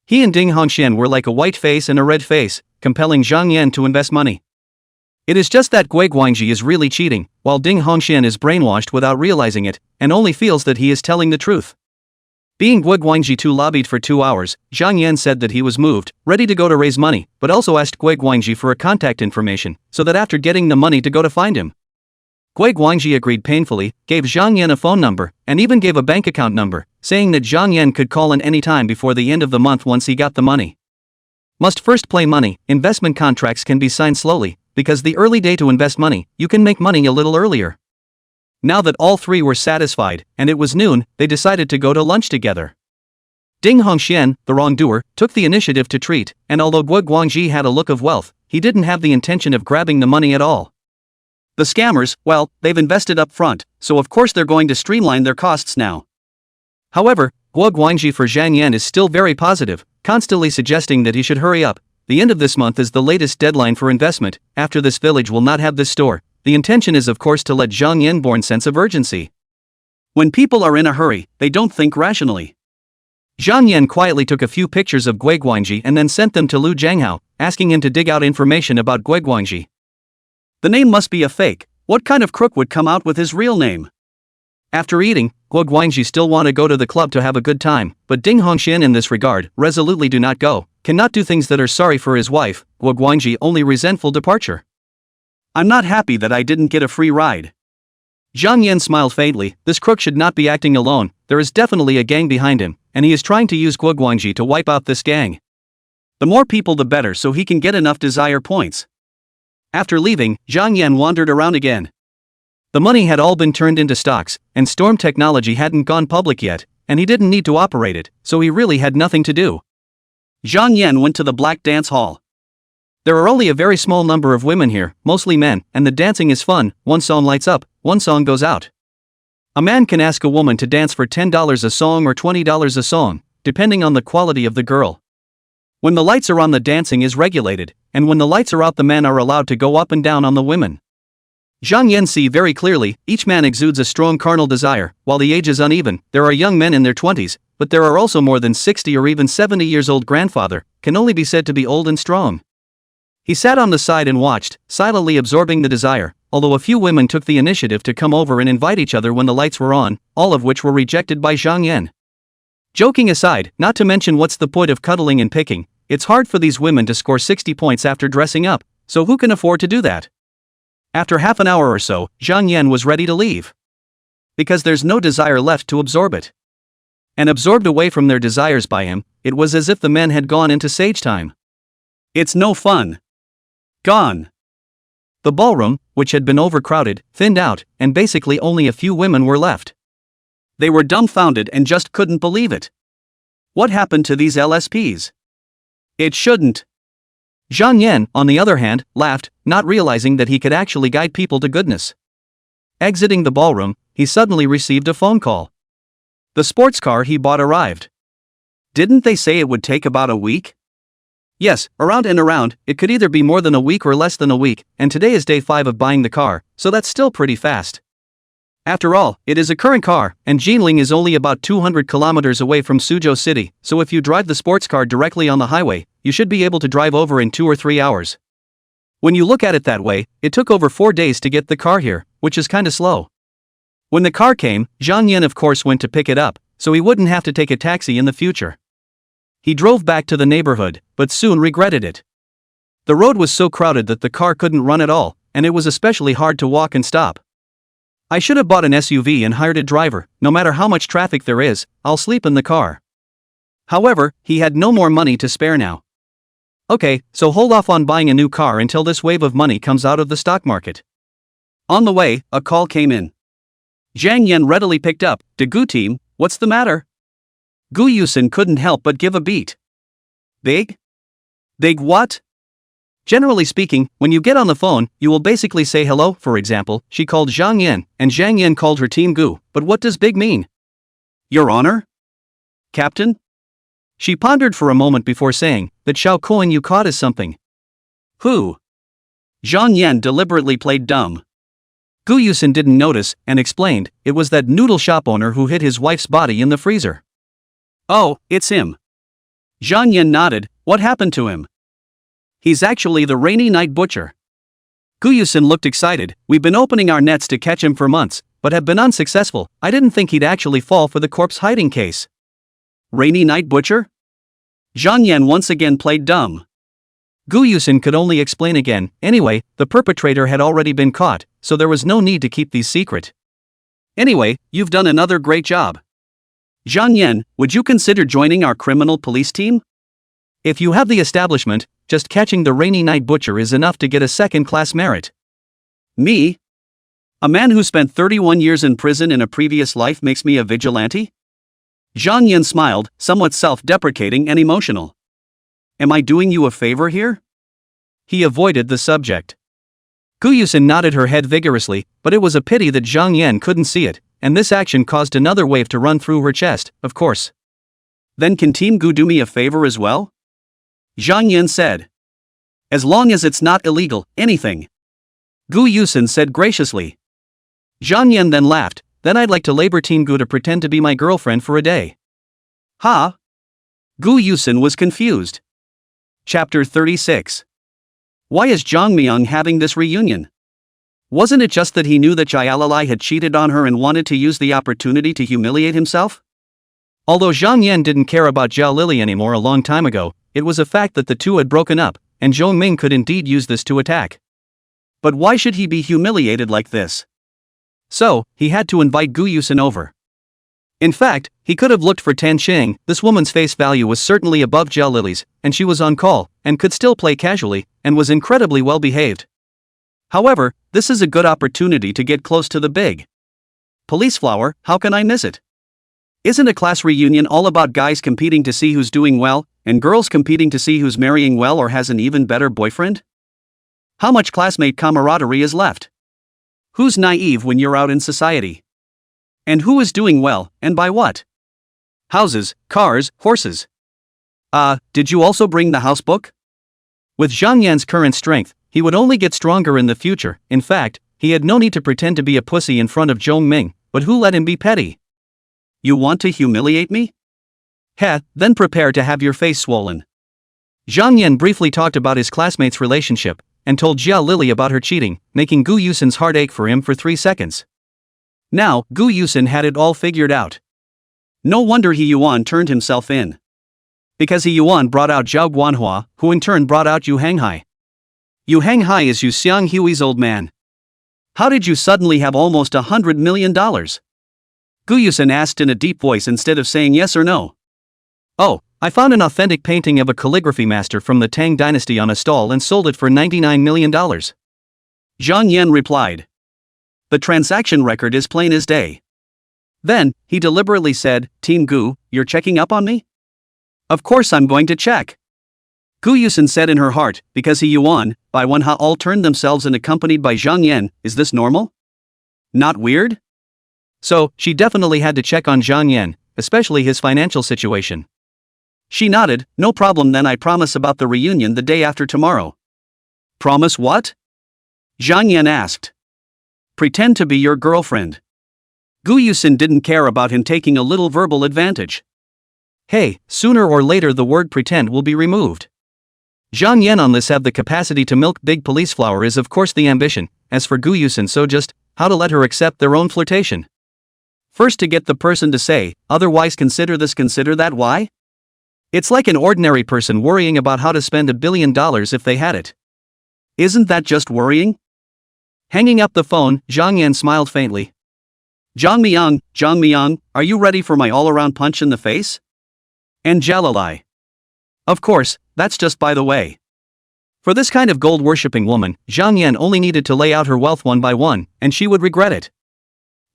He and Ding Hongxian were like a white face and a red face, compelling Zhang Yan to invest money. It is just that Gui Guangji is really cheating, while Ding Hongxian is brainwashed without realizing it, and only feels that he is telling the truth. Being Gu Guangji too lobbied for 2 hours, Zhang Yan said that he was moved, ready to go to raise money, but also asked Gu Guangji for a contact information, so that after getting the money to go to find him. Gu Guangji agreed painfully, gave Zhang Yan a phone number, and even gave a bank account number, saying that Zhang Yan could call in any time before the end of the month once he got the money. Must first play money. Investment contracts can be signed slowly, because the early day to invest money, you can make money a little earlier. Now that all three were satisfied, and it was noon, they decided to go to lunch together. Ding Hongxian, the wrongdoer, took the initiative to treat, and although Gu Guangji had a look of wealth, he didn't have the intention of grabbing the money at all. The scammers, well, they've invested up front, so of course they're going to streamline their costs now. However, Gu Guangji for Zhang Yan is still very positive, constantly suggesting that he should hurry up. The end of this month is the latest deadline for investment. After this village will not have this store. The intention is of course to let Zhang Yan born sense of urgency. When people are in a hurry, they don't think rationally. Zhang Yan quietly took a few pictures of Gui Guangji and then sent them to Lu Jianghao, asking him to dig out information about Gui Guangji. The name must be a fake. What kind of crook would come out with his real name? After eating, Gui Guangji still want to go to the club to have a good time, but Ding Hongxian in this regard resolutely do not go, cannot do things that are sorry for his wife. Gui Guangji only resentful departure. I'm not happy that I didn't get a free ride. Zhang Yan smiled faintly. This crook should not be acting alone, there is definitely a gang behind him, and he is trying to use Gui Guangji to wipe out this gang. The more people the better so he can get enough desire points. After leaving, Zhang Yan wandered around again. The money had all been turned into stocks, and Storm Technology hadn't gone public yet, and he didn't need to operate it, so he really had nothing to do. Zhang Yan went to the Black Dance Hall. There are only a very small number of women here, mostly men, and the dancing is fun. One song lights up, one song goes out. A man can ask a woman to dance for $10 a song or $20 a song, depending on the quality of the girl. When the lights are on, the dancing is regulated, and when the lights are out, the men are allowed to go up and down on the women. Zhang Yan see very clearly, each man exudes a strong carnal desire. While the age is uneven, there are young men in their 20s, but there are also more than 60 or even 70 years old. Grandfather can only be said to be old and strong. He sat on the side and watched, silently absorbing the desire, although a few women took the initiative to come over and invite each other when the lights were on, all of which were rejected by Zhang Yan. Joking aside, not to mention what's the point of cuddling and picking, it's hard for these women to score 60 points after dressing up, so who can afford to do that? After half an hour or so, Zhang Yan was ready to leave. Because there's no desire left to absorb it. And absorbed away from their desires by him, it was as if the men had gone into sage time. It's no fun. Gone. The ballroom, which had been overcrowded, thinned out, and basically only a few women were left. They were dumbfounded and just couldn't believe it. What happened to these LSPs? It shouldn't. Zhang Yan, on the other hand, laughed, not realizing that he could actually guide people to goodness. Exiting the ballroom, he suddenly received a phone call. The sports car he bought arrived. Didn't they say it would take about a week? Yes, around and around, it could either be more than a week or less than a week, and today is day 5 of buying the car, so that's still pretty fast. After all, it is a current car, and Jinling is only about 200 kilometers away from Suzhou City, so if you drive the sports car directly on the highway, you should be able to drive over in 2 or 3 hours. When you look at it that way, it took over 4 days to get the car here, which is kinda slow. When the car came, Zhang Yan of course went to pick it up, so he wouldn't have to take a taxi in the future. He drove back to the neighborhood, but soon regretted it. The road was so crowded that the car couldn't run at all, and it was especially hard to walk and stop. I should have bought an SUV and hired a driver. No matter how much traffic there is, I'll sleep in the car. However, he had no more money to spare now. Okay, so hold off on buying a new car until this wave of money comes out of the stock market. On the way, a call came in. Zhang Yan readily picked up. "The Gu team, what's the matter?" Gu Yusin couldn't help but give a beat. Big? Big what? Generally speaking, when you get on the phone, you will basically say hello. For example, she called Zhang Yan, and Zhang Yan called her team Gu, but what does big mean? Your Honor? Captain? She pondered for a moment before saying, "That Xiao Coin you caught is something." Who? Zhang Yan deliberately played dumb. Gu Yusin didn't notice, and explained, it was that noodle shop owner who hid his wife's body in the freezer. Oh, it's him. Zhang Yan nodded. What happened to him? He's actually the Rainy Night Butcher. Gu Yusin looked excited. We've been opening our nets to catch him for months, but have been unsuccessful. I didn't think he'd actually fall for the corpse hiding case. Rainy Night Butcher? Zhang Yan once again played dumb. Gu Yusin could only explain again. Anyway, the perpetrator had already been caught, so there was no need to keep these secret. Anyway, you've done another great job. Zhang Yan, would you consider joining our criminal police team? If you have the establishment, just catching the Rainy Night Butcher is enough to get a second-class merit. Me? A man who spent 31 years in prison in a previous life makes me a vigilante? Zhang Yan smiled, somewhat self-deprecating and emotional. Am I doing you a favor here? He avoided the subject. Gu Yusin nodded her head vigorously, but it was a pity that Zhang Yan couldn't see it, and this action caused another wave to run through her chest, of course. Then can Team Gu do me a favor as well? Zhang Yan said. As long as it's not illegal, anything. Gu Yusin said graciously. Zhang Yan then laughed. then I'd like to labor Teen Gu to pretend to be my girlfriend for a day. Huh? Gu Yusin was confused. Chapter 36. Why is Zhang Miyang having this reunion? Wasn't it just that he knew that Jialalai had cheated on her and wanted to use the opportunity to humiliate himself? Although Zhang Yan didn't care about Zhao Lili anymore a long time ago, it was a fact that the two had broken up, and Zhou Ming could indeed use this to attack. But why should he be humiliated like this? So, he had to invite Gu Yusin over. In fact, he could have looked for Tan Qing. This woman's face value was certainly above Zhao Lili's, and she was on call, and could still play casually, and was incredibly well behaved. However, this is a good opportunity to get close to the big police flower. How can I miss it? Isn't a class reunion all about guys competing to see who's doing well, and girls competing to see who's marrying well or has an even better boyfriend? How much classmate camaraderie is left? Who's naive when you're out in society? And who is doing well, and by what? Houses, cars, horses. Did you also bring the house book? With Zhang Yan's current strength, he would only get stronger in the future. In fact, he had no need to pretend to be a pussy in front of Zhou Ming, but who let him be petty? You want to humiliate me? Heh, then prepare to have your face swollen. Zhang Yan briefly talked about his classmate's relationship, and told Zhao Lili about her cheating, making Gu Yusin's heart ache for him for 3 seconds. Now, Gu Yusin had it all figured out. No wonder He Yuan turned himself in. Because He Yuan brought out Zhao Guanhua, who in turn brought out Yu Hanghai. Yu Hanghai is Yu Xianghui's old man. How did you suddenly have almost $100 million? Gu Yusin asked in a deep voice instead of saying yes or no. Oh, I found an authentic painting of a calligraphy master from the Tang dynasty on a stall and sold it for $99 million. Zhang Yan replied. The transaction record is plain as day. Then, he deliberately said, Team Gu, you're checking up on me? Of course I'm going to check. Gu Yusin said in her heart, because He Yuan, Bai Wenha all turned themselves in accompanied by Zhang Yan, is this normal? Not weird? So, she definitely had to check on Zhang Yan, especially his financial situation. She nodded. No problem, then I promise about the reunion the day after tomorrow. Promise what? Zhang Yan asked. Pretend to be your girlfriend. Gu Yusin didn't care about him taking a little verbal advantage. Hey, sooner or later the word pretend will be removed. Zhang Yan on this have the capacity to milk big police flower is of course the ambition, as for Gu Yusin so just, how to let her accept their own flirtation. First to get the person to say, otherwise consider this consider that why? It's like an ordinary person worrying about how to spend $1 billion if they had it. Isn't that just worrying? Hanging up the phone, Zhang Yan smiled faintly. Zhang Miyang, are you ready for my all-around punch in the face? And Jalalai. Of course, that's just by the way. For this kind of gold-worshipping woman, Zhang Yan only needed to lay out her wealth one by one, and she would regret it.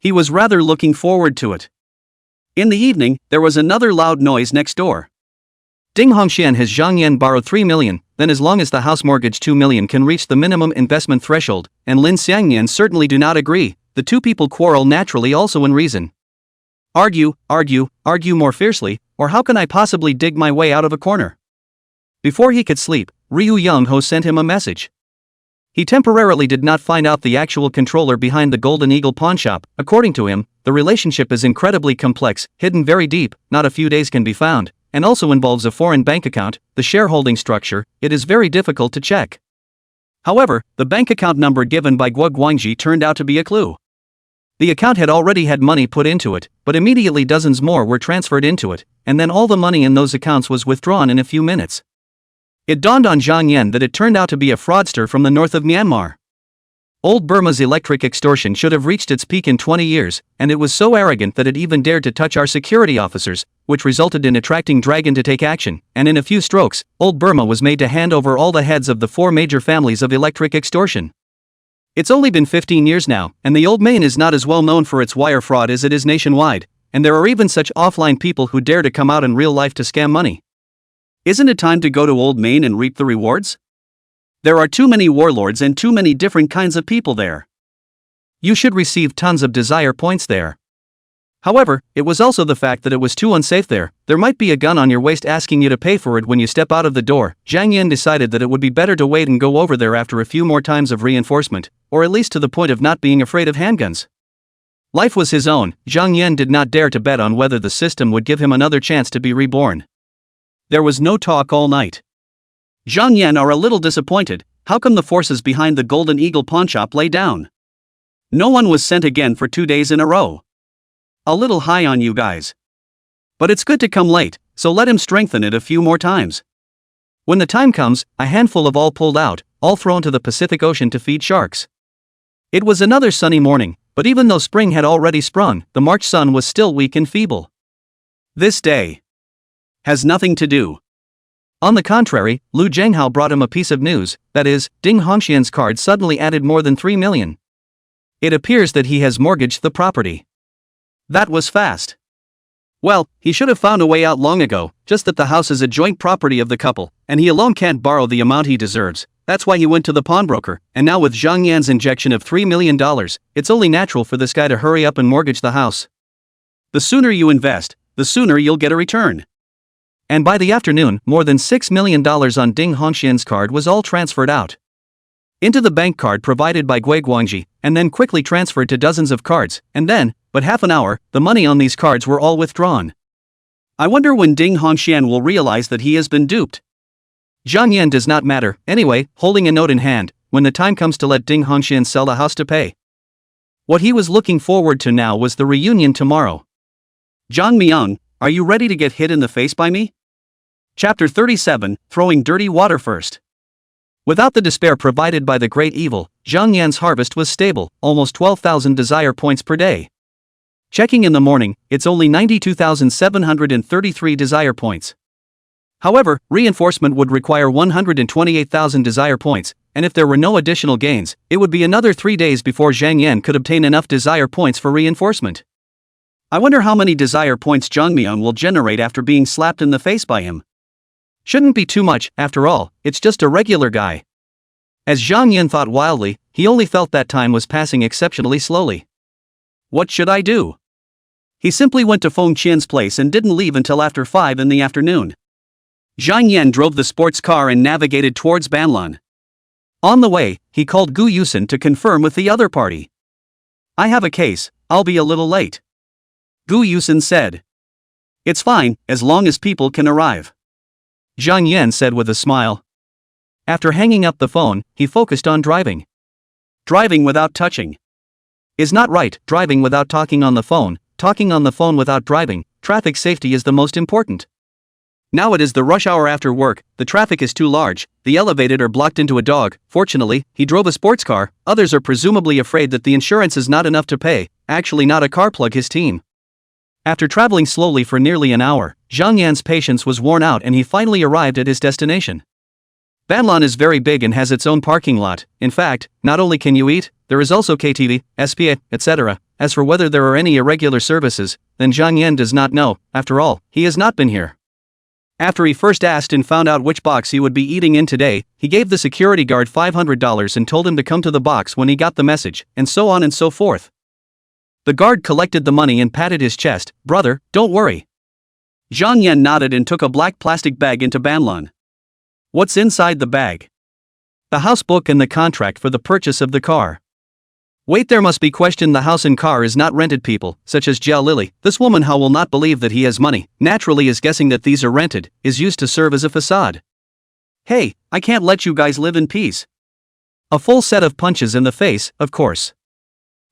He was rather looking forward to it. In the evening, there was another loud noise next door. Ding Hongxian has Zhang Yan borrowed 3 million, then as long as the house mortgage 2 million can reach the minimum investment threshold, and Lin Xiangyan certainly do not agree, the two people quarrel naturally also in reason. Argue more fiercely, or how can I possibly dig my way out of a corner? Before he could sleep, Ryu Young-ho sent him a message. He temporarily did not find out the actual controller behind the Golden Eagle pawnshop. According to him, the relationship is incredibly complex, hidden very deep, not a few days can be found, and also involves a foreign bank account, the shareholding structure, it is very difficult to check. However, the bank account number given by Guo Guangji turned out to be a clue. The account had already had money put into it, but immediately dozens more were transferred into it, and then all the money in those accounts was withdrawn in a few minutes. It dawned on Zhang Yan that it turned out to be a fraudster from the north of Myanmar. Old Burma's electric extortion should have reached its peak in 20 years, and it was so arrogant that it even dared to touch our security officers, which resulted in attracting Dragon to take action, and in a few strokes, Old Burma was made to hand over all the heads of the 4 major families of electric extortion. It's only been 15 years now, and the Old Main is not as well known for its wire fraud as it is nationwide, and there are even such offline people who dare to come out in real life to scam money. Isn't it time to go to Old Main and reap the rewards? There are too many warlords and too many different kinds of people there. You should receive tons of desire points there. However, it was also the fact that it was too unsafe there. There might be a gun on your waist asking you to pay for it when you step out of the door. Zhang Yan decided that it would be better to wait and go over there after a few more times of reinforcement, or at least to the point of not being afraid of handguns. Life was his own. Zhang Yan did not dare to bet on whether the system would give him another chance to be reborn. There was no talk all night. Zhang Yan are a little disappointed. How come the forces behind the Golden Eagle pawnshop lay down? No one was sent again for 2 days in a row. A little high on you guys. But it's good to come late, so let him strengthen it a few more times. When the time comes, a handful of all pulled out, all thrown to the Pacific Ocean to feed sharks. It was another sunny morning, but even though spring had already sprung, the March sun was still weak and feeble. This day has nothing to do. On the contrary, Lu Zhenghao brought him a piece of news, that is, Ding Hongxian's card suddenly added more than 3 million. It appears that he has mortgaged the property. That was fast. Well, he should have found a way out long ago, just that the house is a joint property of the couple, and he alone can't borrow the amount he deserves. That's why he went to the pawnbroker, and now with Zhang Yan's injection of $3 million, it's only natural for this guy to hurry up and mortgage the house. The sooner you invest, the sooner you'll get a return. And by the afternoon, more than $6 million on Ding Hongxian's card was all transferred out into the bank card provided by Gui Guangji, and then quickly transferred to dozens of cards, and then, but half an hour, the money on these cards were all withdrawn. I wonder when Ding Hongxian will realize that he has been duped. Zhang Yan does not matter, anyway, holding a note in hand, when the time comes to let Ding Hongxian sell the house to pay. What he was looking forward to now was the reunion tomorrow. Zhang Miang, are you ready to get hit in the face by me? Chapter 37, Throwing Dirty Water First. Without the despair provided by the great evil, Zhang Yan's harvest was stable, almost 12,000 desire points per day. Checking in the morning, it's only 92,733 desire points. However, reinforcement would require 128,000 desire points, and if there were no additional gains, it would be another 3 days before Zhang Yan could obtain enough desire points for reinforcement. I wonder how many desire points Zhang Miang will generate after being slapped in the face by him. Shouldn't be too much, after all, it's just a regular guy. As Zhang Yan thought wildly, he only felt that time was passing exceptionally slowly. What should I do? He simply went to Feng Qian's place and didn't leave until after 5 in the afternoon. Zhang Yan drove the sports car and navigated towards Banlan. On the way, he called Gu Yusen to confirm with the other party. I have a case, I'll be a little late. Gu Yusen said. It's fine, as long as people can arrive. Zhang Yan said with a smile. After hanging up the phone, he focused on driving. Driving without touching is not right. Driving without talking on the phone without driving. Traffic safety is the most important. Now it is the rush hour after work, the traffic is too large, the elevated are blocked into a dog. Fortunately, he drove a sports car. Others are presumably afraid that the insurance is not enough to pay, actually not a car plug his team. After traveling slowly for nearly an hour, Zhang Yan's patience was worn out and he finally arrived at his destination. Banlan is very big and has its own parking lot. In fact, not only can you eat, there is also KTV, SPA, etc. As for whether there are any irregular services, then Zhang Yan does not know. After all, he has not been here. After he first asked and found out which box he would be eating in today, he gave the security guard $500 and told him to come to the box when he got the message, and so on and so forth. The guard collected the money and patted his chest. Brother, don't worry. Zhang Yan nodded and took a black plastic bag into Banlan. What's inside the bag? The house book and the contract for the purchase of the car. Wait, there must be question. The house and car is not rented. People, such as Jia Lily, this woman how will not believe that he has money, naturally is guessing that these are rented, is used to serve as a facade. Hey, I can't let you guys live in peace. A full set of punches in the face, of course.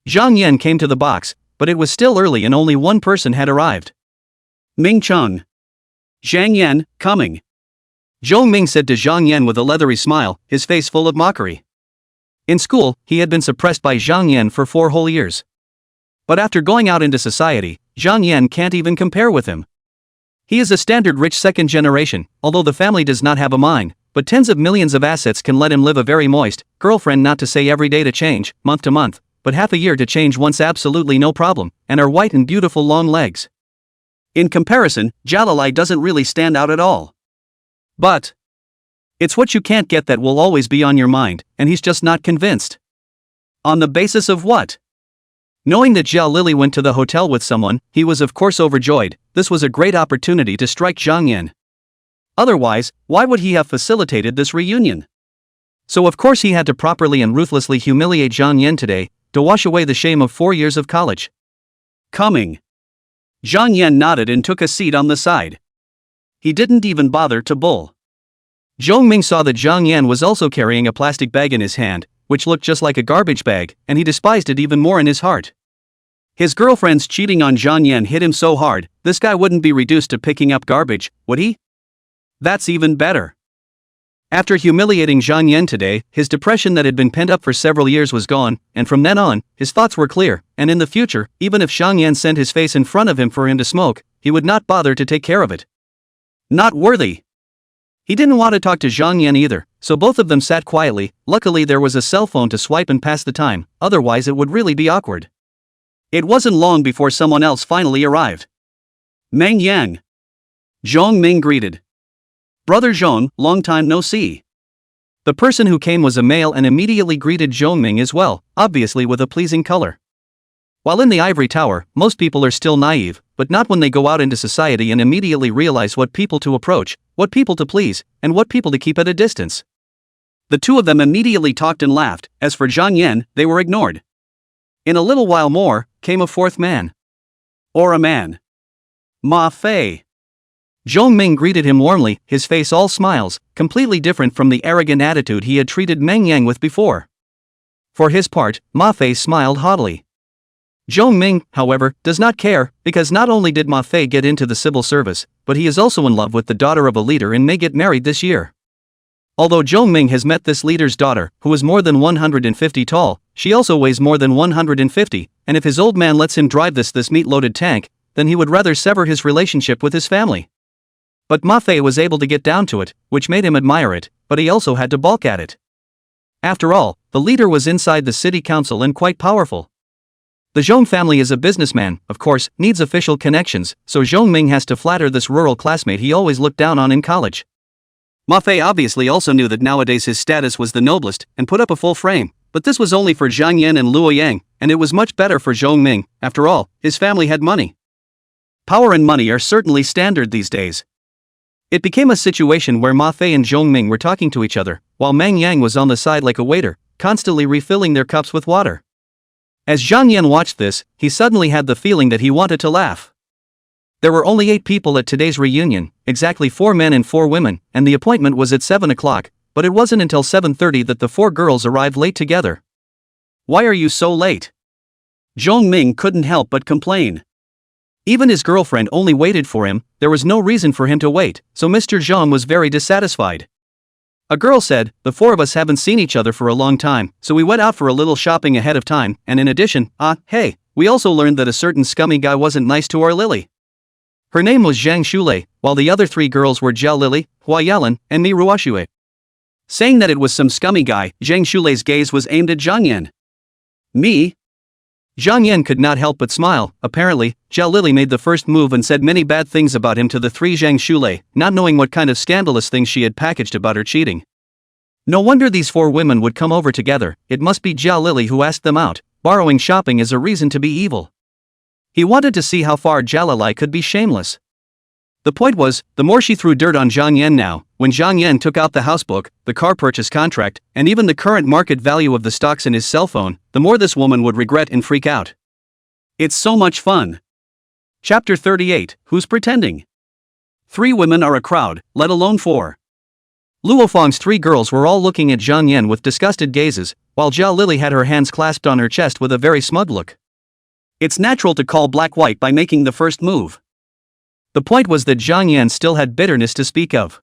Zhang Yan came to the box, but it was still early and only one person had arrived. Ming Cheng. Zhang Yan, coming. Zhong Ming said to Zhang Yan with a leathery smile, his face full of mockery. In school, he had been suppressed by Zhang Yan for 4 whole years. But after going out into society, Zhang Yan can't even compare with him. He is a standard rich second generation, although the family does not have a mine, but tens of millions of assets can let him live a very moist girlfriend, not to say every day to change, month to month, but half a year to change once, absolutely no problem, and are white and beautiful long legs. In comparison, Jalalai doesn't really stand out at all. But it's what you can't get that will always be on your mind, and he's just not convinced. On the basis of what? Knowing that Jia Lily went to the hotel with someone, he was of course overjoyed. This was a great opportunity to strike Zhang Yan. Otherwise, why would he have facilitated this reunion? So of course he had to properly and ruthlessly humiliate Zhang Yan today, to wash away the shame of 4 years of college. Coming. Zhang Yan nodded and took a seat on the side. He didn't even bother to bull. Zhong Ming saw that Zhang Yan was also carrying a plastic bag in his hand, which looked just like a garbage bag, and he despised it even more in his heart. His girlfriend's cheating on Zhang Yan hit him so hard, this guy wouldn't be reduced to picking up garbage, would he? That's even better. After humiliating Zhang Yan today, his depression that had been pent up for several years was gone, and from then on, his thoughts were clear, and in the future, even if Zhang Yan sent his face in front of him for him to smoke, he would not bother to take care of it. Not worthy. He didn't want to talk to Zhang Yan either, so both of them sat quietly. Luckily there was a cell phone to swipe and pass the time, otherwise it would really be awkward. It wasn't long before someone else finally arrived. Meng Yang. Zhong Ming greeted. Brother Zhong, long time no see. The person who came was a male and immediately greeted Zhong Ming as well, obviously with a pleasing color. While in the ivory tower, most people are still naive, but not when they go out into society and immediately realize what people to approach, what people to please, and what people to keep at a distance. The two of them immediately talked and laughed. As for Zhang Yan, they were ignored. In a little while more, came a fourth man. Or a man. Ma Fei. Zhong Ming greeted him warmly, his face all smiles, completely different from the arrogant attitude he had treated Meng Yang with before. For his part, Ma Fei smiled haughtily. Zhong Ming, however, does not care, because not only did Ma Fei get into the civil service, but he is also in love with the daughter of a leader and may get married this year. Although Zhong Ming has met this leader's daughter, who is more than 150 tall, she also weighs more than 150, and if his old man lets him drive this meat-loaded tank, then he would rather sever his relationship with his family. But Ma Fei was able to get down to it, which made him admire it, but he also had to balk at it. After all, the leader was inside the city council and quite powerful. The Zhong family is a businessman, of course, needs official connections, so Zhong Ming has to flatter this rural classmate he always looked down on in college. Ma Fei obviously also knew that nowadays his status was the noblest, and put up a full frame, but this was only for Zhang Yan and Luo Yang, and it was much better for Zhong Ming. After all, his family had money. Power and money are certainly standard these days. It became a situation where Ma Fei and Zhong Ming were talking to each other, while Meng Yang was on the side like a waiter, constantly refilling their cups with water. As Zhang Yan watched this, he suddenly had the feeling that he wanted to laugh. There were only 8 people at today's reunion, exactly 4 men and 4 women, and the appointment was at 7 o'clock, but it wasn't until 7:30 that the 4 girls arrived late together. Why are you so late? Zhong Ming couldn't help but complain. Even his girlfriend only waited for him, there was no reason for him to wait, so Mr. Zhang was very dissatisfied. A girl said, the 4 of us haven't seen each other for a long time, so we went out for a little shopping ahead of time, and in addition, hey, we also learned that a certain scummy guy wasn't nice to our Lily. Her name was Zhang Shulei, while the other 3 girls were Jiao Lily, Hua Yalan, and Mi Ruoxue. Saying that it was some scummy guy, Zhang Shulei's gaze was aimed at Zhang Yan. Me? Zhang Yan could not help but smile. Apparently, Jiao Lily made the first move and said many bad things about him to the 3 Zhang Shulei, not knowing what kind of scandalous things she had packaged about her cheating. No wonder these 4 women would come over together, it must be Jiao Lily who asked them out, borrowing shopping as a reason to be evil. He wanted to see how far Jiao Lili could be shameless. The point was, the more she threw dirt on Zhang Yan now, when Zhang Yan took out the housebook, the car purchase contract, and even the current market value of the stocks in his cell phone, the more this woman would regret and freak out. It's so much fun. Chapter 38, Who's Pretending? 3 women are a crowd, let alone 4. Luo Fang's 3 girls were all looking at Zhang Yan with disgusted gazes, while Jiao Lily had her hands clasped on her chest with a very smug look. It's natural to call black white by making the first move. The point was that Zhang Yan still had bitterness to speak of.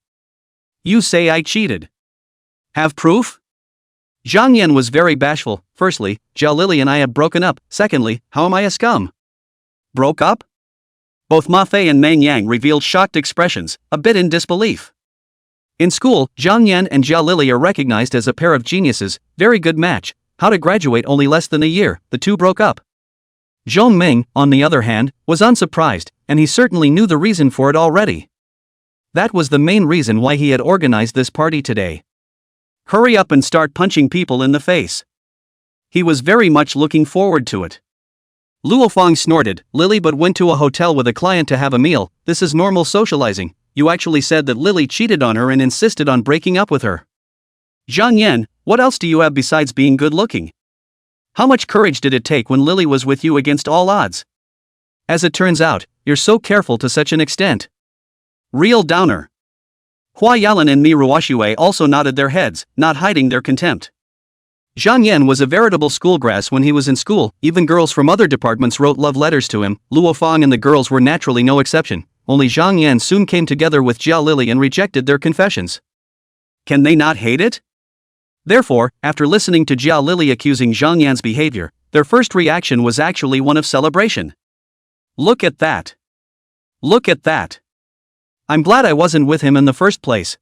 You say I cheated. Have proof? Zhang Yan was very bashful. Firstly, Jiao Lily and I have broken up. Secondly, how am I a scum? Broke up? Both Ma Fei and Meng Yang revealed shocked expressions, a bit in disbelief. In school, Zhang Yan and Jiao Lily are recognized as a pair of geniuses, very good match. How to graduate only less than a year, the 2 broke up. Zhong Ming, on the other hand, was unsurprised, and he certainly knew the reason for it already. That was the main reason why he had organized this party today. Hurry up and start punching people in the face. He was very much looking forward to it. Luo Fang snorted, Lily but went to a hotel with a client to have a meal, this is normal socializing. You actually said that Lily cheated on her and insisted on breaking up with her. Zhang Yan, what else do you have besides being good looking? How much courage did it take when Lily was with you against all odds? As it turns out, you're so careful to such an extent. Real downer. Hua Yalan and Mi Ruoshui also nodded their heads, not hiding their contempt. Zhang Yan was a veritable schoolgrass when he was in school. Even girls from other departments wrote love letters to him. Luo Fang and the girls were naturally no exception. Only Zhang Yan soon came together with Jia Lili and rejected their confessions. Can they not hate it? Therefore, after listening to Jia Lili accusing Zhang Yan's behavior, their first reaction was actually one of celebration. Look at that. Look at that. I'm glad I wasn't with him in the first place.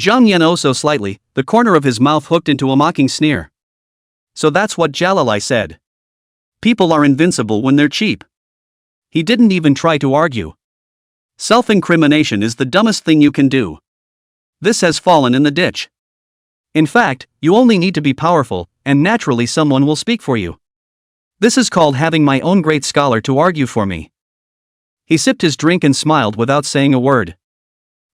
Zhang Yan oh so slightly, the corner of his mouth hooked into a mocking sneer. So that's what Jalali said. People are invincible when they're cheap. He didn't even try to argue. Self-incrimination is the dumbest thing you can do. This has fallen in the ditch. In fact, you only need to be powerful, and naturally someone will speak for you. This is called having my own great scholar to argue for me. He sipped his drink and smiled without saying a word.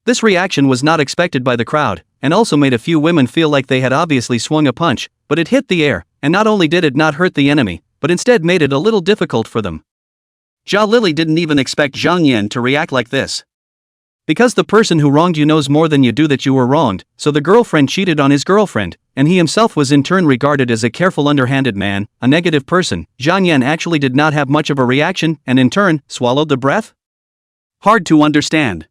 This reaction was not expected by the crowd, and also made a few women feel like they had obviously swung a punch, but it hit the air, and not only did it not hurt the enemy, but instead made it a little difficult for them. Jia Lili didn't even expect Zhang Yan to react like this. Because the person who wronged you knows more than you do that you were wronged, so the girlfriend cheated on his girlfriend, and he himself was in turn regarded as a careful underhanded man, a negative person. Zhang Yan actually did not have much of a reaction, and in turn, swallowed the breath? Hard to understand.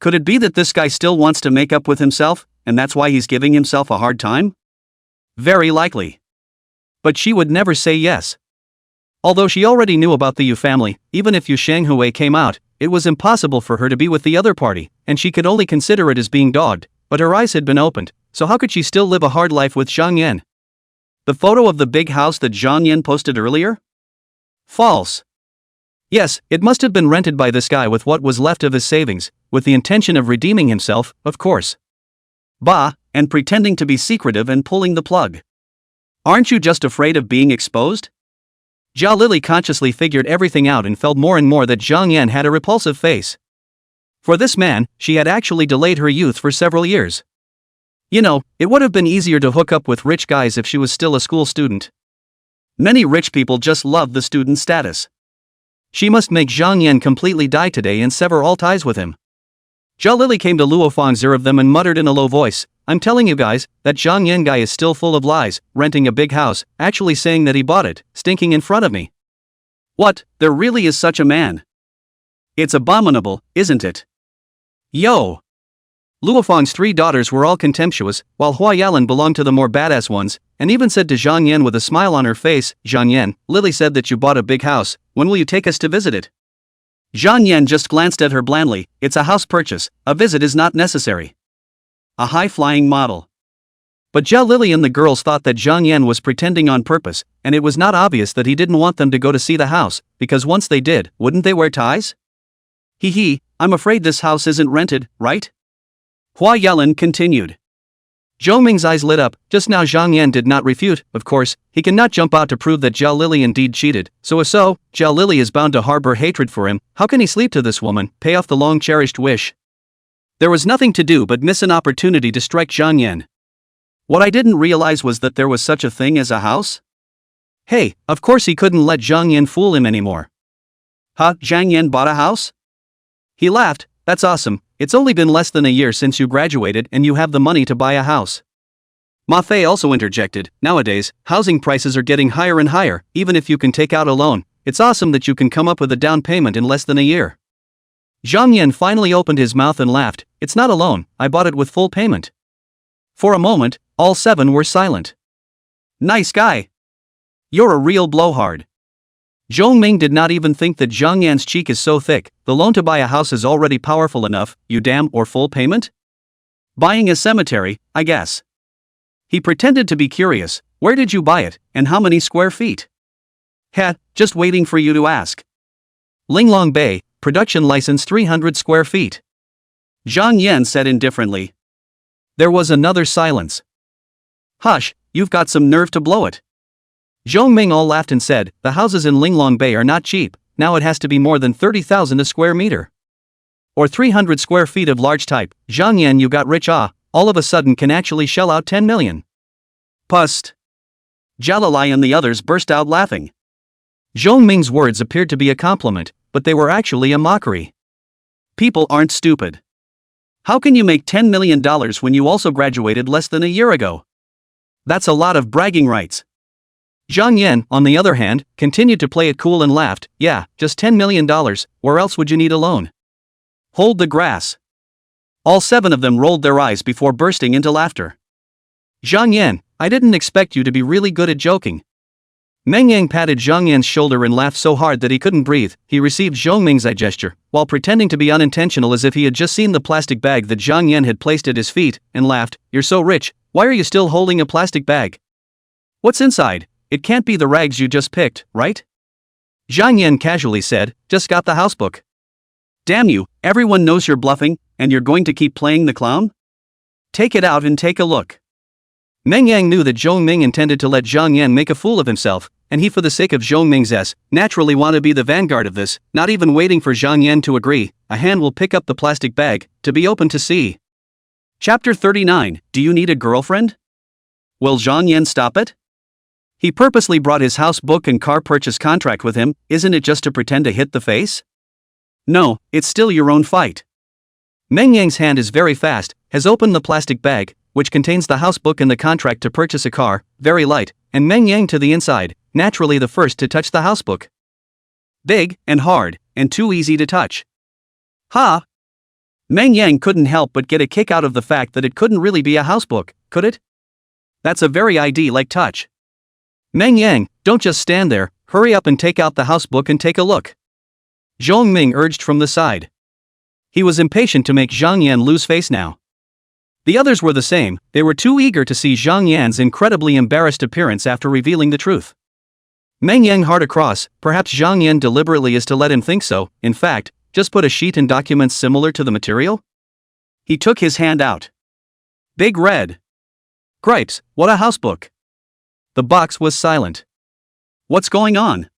Could it be that this guy still wants to make up with himself, and that's why he's giving himself a hard time? Very likely. But she would never say yes. Although she already knew about the Yu family, even if Yu Xianghui came out, it was impossible for her to be with the other party, and she could only consider it as being dogged, but her eyes had been opened, so how could she still live a hard life with Zhang Yan? The photo of the big house that Zhang Yan posted earlier? False. Yes, it must have been rented by this guy with what was left of his savings, with the intention of redeeming himself, of course. Bah, and pretending to be secretive and pulling the plug. Aren't you just afraid of being exposed? Jia Lili consciously figured everything out and felt more and more that Zhang Yan had a repulsive face. For this man, she had actually delayed her youth for several years. You know, it would have been easier to hook up with rich guys if she was still a school student. Many rich people just love the student status. She must make Zhang Yan completely die today and sever all ties with him. Jia Lili came to Luo Fang of them and muttered in a low voice, I'm telling you guys, that Zhang Yan guy is still full of lies, renting a big house, actually saying that he bought it, stinking in front of me. What, there really is such a man? It's abominable, isn't it? Yo! Luo Fang's 3 daughters were all contemptuous, while Hua Yalan belonged to the more badass ones, and even said to Zhang Yan with a smile on her face, Zhang Yan, Lily said that you bought a big house, when will you take us to visit it? Zhang Yan just glanced at her blandly, it's a house purchase, a visit is not necessary. A high-flying model. But Jia Lili and the girls thought that Zhang Yan was pretending on purpose, and it was not obvious that he didn't want them to go to see the house, because once they did, wouldn't they wear ties? Hee, I'm afraid this house isn't rented, right? Hua Yalan continued. Zhou Ming's eyes lit up. Just now Zhang Yan did not refute, of course, he cannot jump out to prove that Jia Lili indeed cheated, so if so, Jia Lili is bound to harbor hatred for him. How can he sleep to this woman, pay off the long-cherished wish? There was nothing to do but miss an opportunity to strike Zhang Yan. What I didn't realize was that there was such a thing as a house? Hey, of course he couldn't let Zhang Yan fool him anymore. Huh, Zhang Yan bought a house? He laughed, that's awesome, it's only been less than a year since you graduated and you have the money to buy a house. Ma Fei also interjected, nowadays, housing prices are getting higher and higher, even if you can take out a loan, it's awesome that you can come up with a down payment in less than a year. Zhang Yan finally opened his mouth and laughed, it's not a loan, I bought it with full payment. For a moment, all 7 were silent. Nice guy. You're a real blowhard. Zhou Ming did not even think that Zhang Yan's cheek is so thick, the loan to buy a house is already powerful enough, you damn, or full payment? Buying a cemetery, I guess. He pretended to be curious, where did you buy it, and how many square feet? Heh, just waiting for you to ask. Linglong Bay, production license 300 square feet. Zhang Yan said indifferently. There was another silence. Hush, you've got some nerve to blow it. Zhou Ming all laughed and said, the houses in Linglong Bay are not cheap, now it has to be more than 30,000 a square meter. Or 300 square feet of large type, Zhang Yan you got rich all of a sudden can actually shell out 10 million. Pust. Jalalai and the others burst out laughing. Zhong Ming's words appeared to be a compliment, but they were actually a mockery. People aren't stupid. How can you make $10 million when you also graduated less than a year ago? That's a lot of bragging rights. Zhang Yan, on the other hand, continued to play it cool and laughed. Yeah, just $10 million, where else would you need a loan? Hold the grass. All 7 of them rolled their eyes before bursting into laughter. Zhang Yan, I didn't expect you to be really good at joking. Meng Yang patted Zhang Yan's shoulder and laughed so hard that he couldn't breathe. He received Zhong Ming's eye gesture, while pretending to be unintentional as if he had just seen the plastic bag that Zhang Yan had placed at his feet, and laughed. You're so rich, why are you still holding a plastic bag? What's inside? It can't be the rags you just picked, right? Zhang Yan casually said, just got the housebook. Damn you, everyone knows you're bluffing, and you're going to keep playing the clown? Take it out and take a look. Meng Yang knew that Zhong Ming intended to let Zhang Yan make a fool of himself, and he, for the sake of Zhong Ming's naturally wanted to be the vanguard of this. Not even waiting for Zhang Yan to agree, a hand will pick up the plastic bag, to be open to see. Chapter 39, Do You Need a Girlfriend? Will Zhang Yan stop it? He purposely brought his house book and car purchase contract with him, isn't it just to pretend to hit the face? No, it's still your own fight. Meng Yang's hand is very fast, has opened the plastic bag, which contains the house book and the contract to purchase a car, very light, and Meng Yang to the inside, naturally the first to touch the house book. Big, and hard, and too easy to touch. Ha! Meng Yang couldn't help but get a kick out of the fact that it couldn't really be a house book, could it? That's a very ID-like touch. Meng Yang, don't just stand there, hurry up and take out the house book and take a look. Zhong Ming urged from the side. He was impatient to make Zhang Yan lose face now. The others were the same, they were too eager to see Zhang Yan's incredibly embarrassed appearance after revealing the truth. Meng Yang hard across, perhaps Zhang Yan deliberately is to let him think so, in fact, just put a sheet and documents similar to the material? He took his hand out. Big red. Gripes, what a housebook. The box was silent. What's going on?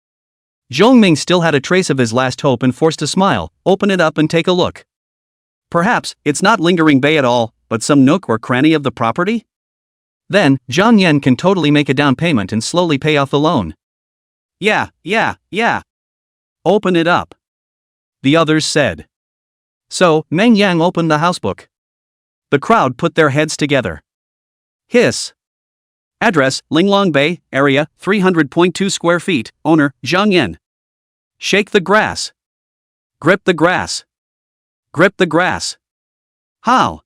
Zhong Ming still had a trace of his last hope and forced a smile. Open it up and take a look. Perhaps, it's not Lingering Bay at all, but some nook or cranny of the property? Then, Zhang Yan can totally make a down payment and slowly pay off the loan. Yeah. Open it up. The others said. So, Meng Yang opened the housebook. The crowd put their heads together. Hiss. Address, Linglong Bay, area, 300.2 square feet, owner, Zhang Yan. Shake the grass. Grip the grass. Grip the grass. How?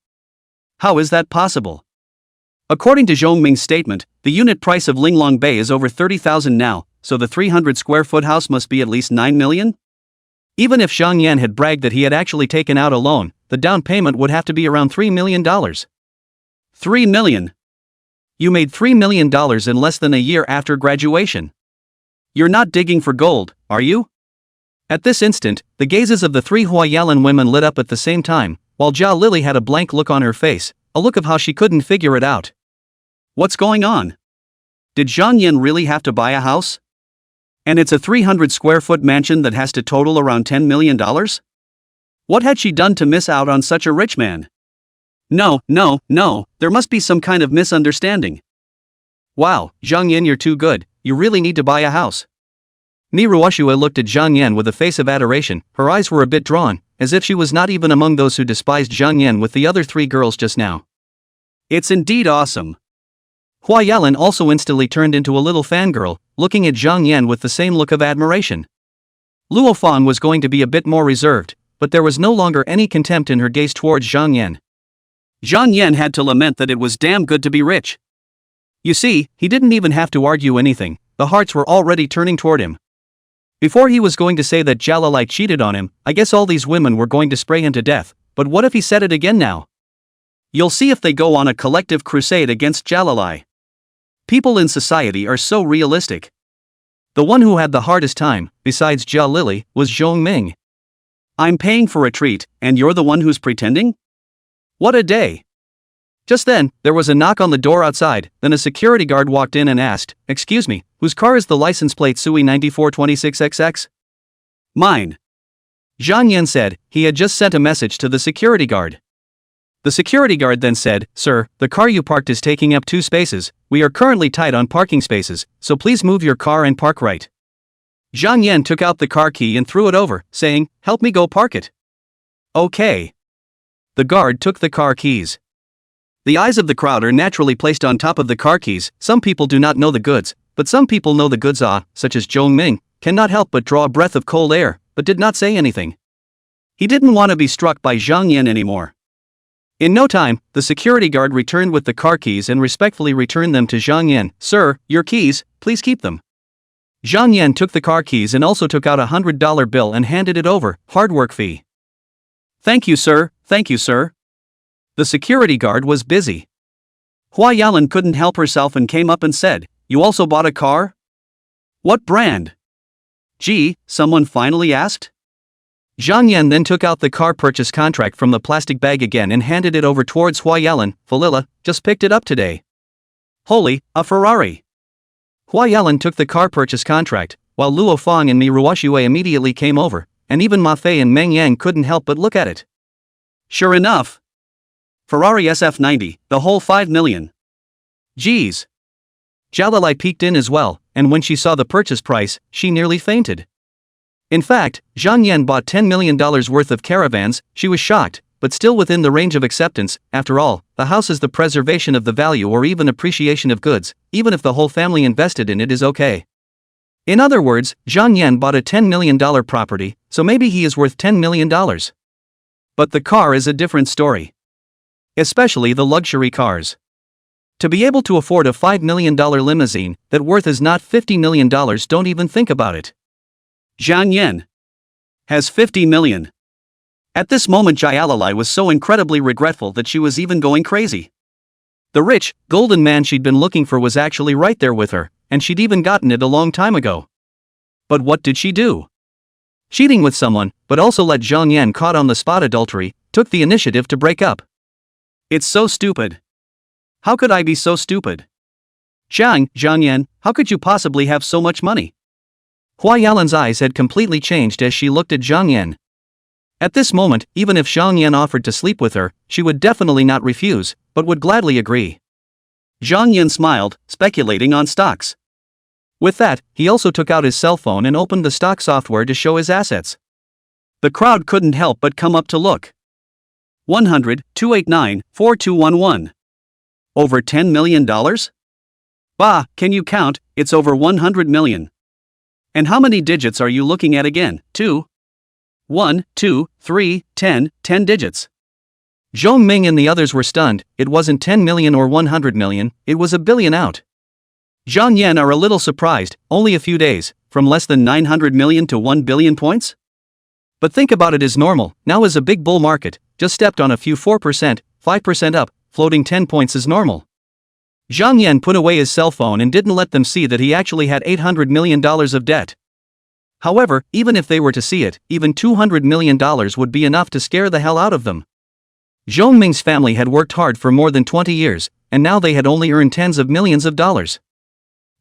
How is that possible? According to Zhong Ming's statement, the unit price of Linglong Bay is over 30,000 now, so the 300 square foot house must be at least 9 million? Even if Zhang Yan had bragged that he had actually taken out a loan, the down payment would have to be around $3 million. $3 million? You made $3 million in less than a year after graduation. You're not digging for gold, are you? At this instant, the gazes of the 3 Huayalan women lit up at the same time, while Jia Lily had a blank look on her face, a look of how she couldn't figure it out. What's going on? Did Zhang Yan really have to buy a house? And it's a 300 square foot mansion that has to total around $10 million? What had she done to miss out on such a rich man? No, there must be some kind of misunderstanding. Wow, Zhang Yan, you're too good, you really need to buy a house. Ni Ruoshua looked at Zhang Yan with a face of adoration, her eyes were a bit drawn, as if she was not even among those who despised Zhang Yan with the other 3 girls just now. It's indeed awesome. Hua Yalan also instantly turned into a little fangirl, looking at Zhang Yan with the same look of admiration. Luo Fan was going to be a bit more reserved, but there was no longer any contempt in her gaze towards Zhang Yan. Zhang Yan had to lament that it was damn good to be rich. You see, he didn't even have to argue anything, the hearts were already turning toward him. Before he was going to say that Jalalai cheated on him, I guess all these women were going to spray him to death, but what if he said it again now? You'll see if they go on a collective crusade against Jalalai. People in society are so realistic. The one who had the hardest time, besides Jia Lily, was Zhong Ming. I'm paying for a treat, and you're the one who's pretending? What a day! Just then, there was a knock on the door outside, then a security guard walked in and asked, "Excuse me, whose car is the license plate Sui 9426XX? Mine." Zhang Yan said, he had just sent a message to the security guard. The security guard then said, "Sir, the car you parked is taking up 2 spaces, we are currently tight on parking spaces, so please move your car and park right." Zhang Yan took out the car key and threw it over, saying, "Help me go park it." Okay. The guard took the car keys. The eyes of the crowd are naturally placed on top of the car keys. Some people do not know the goods, but some people know the goods. Such as Zhong Ming, cannot help but draw a breath of cold air, but did not say anything. He didn't want to be struck by Zhang Yan anymore. In no time, the security guard returned with the car keys and respectfully returned them to Zhang Yan. "Sir, your keys, please keep them." Zhang Yan took the car keys and also took out a $100 bill and handed it over, hard work fee. "Thank you, sir, thank you, sir." The security guard was busy. Hua Yalan couldn't help herself and came up and said, "You also bought a car? What brand?" "Gee," someone finally asked. Zhang Yan then took out the car purchase contract from the plastic bag again and handed it over towards Hua Yalan. "Falila, just picked it up today." "Holy, a Ferrari." Hua Yalan took the car purchase contract, while Luo Fang and Mi Ruoxue immediately came over, and even Ma Fei and Meng Yang couldn't help but look at it. Sure enough. Ferrari SF90, the whole 5 million. Geez. Jalilai peeked in as well, and when she saw the purchase price, she nearly fainted. In fact, Zhang Yan bought $10 million worth of caravans. She was shocked, but still within the range of acceptance. After all, the house is the preservation of the value or even appreciation of goods. Even if the whole family invested in it is okay. In other words, Zhang Yan bought a $10 million property, so maybe he is worth $10 million. But the car is a different story. Especially the luxury cars. To be able to afford a $5 million limousine that worth is not $50 million, don't even think about it. Zhang Yan has 50 million. At this moment Jalilai was so incredibly regretful that she was even going crazy. The rich, golden man she'd been looking for was actually right there with her, and she'd even gotten it a long time ago. But what did she do? Cheating with someone, but also let Zhang Yan caught on the spot adultery, took the initiative to break up. It's so stupid. How could I be so stupid? Zhang Yan, how could you possibly have so much money? Hua Yalan's eyes had completely changed as she looked at Zhang Yan. At this moment, even if Zhang Yan offered to sleep with her, she would definitely not refuse, but would gladly agree. Zhang Yan smiled, speculating on stocks. With that, he also took out his cell phone and opened the stock software to show his assets. The crowd couldn't help but come up to look. 100, 289, 4211. Over $10 million? Bah, can you count? It's over 100 million. And how many digits are you looking at again? 2? 1, 2, 3, 10 digits. Zhong Ming and the others were stunned. It wasn't 10 million or 100 million, it was a billion out. Zhang Yan are a little surprised, only a few days, from less than 900 million to 1 billion points? But think about it as normal, now is a big bull market, just stepped on a few 4%, 5% up, floating 10 points is normal. Zhang Yan put away his cell phone and didn't let them see that he actually had $800 million of debt. However, even if they were to see it, even $200 million would be enough to scare the hell out of them. Zhong Ming's family had worked hard for more than 20 years, and now they had only earned tens of millions of dollars.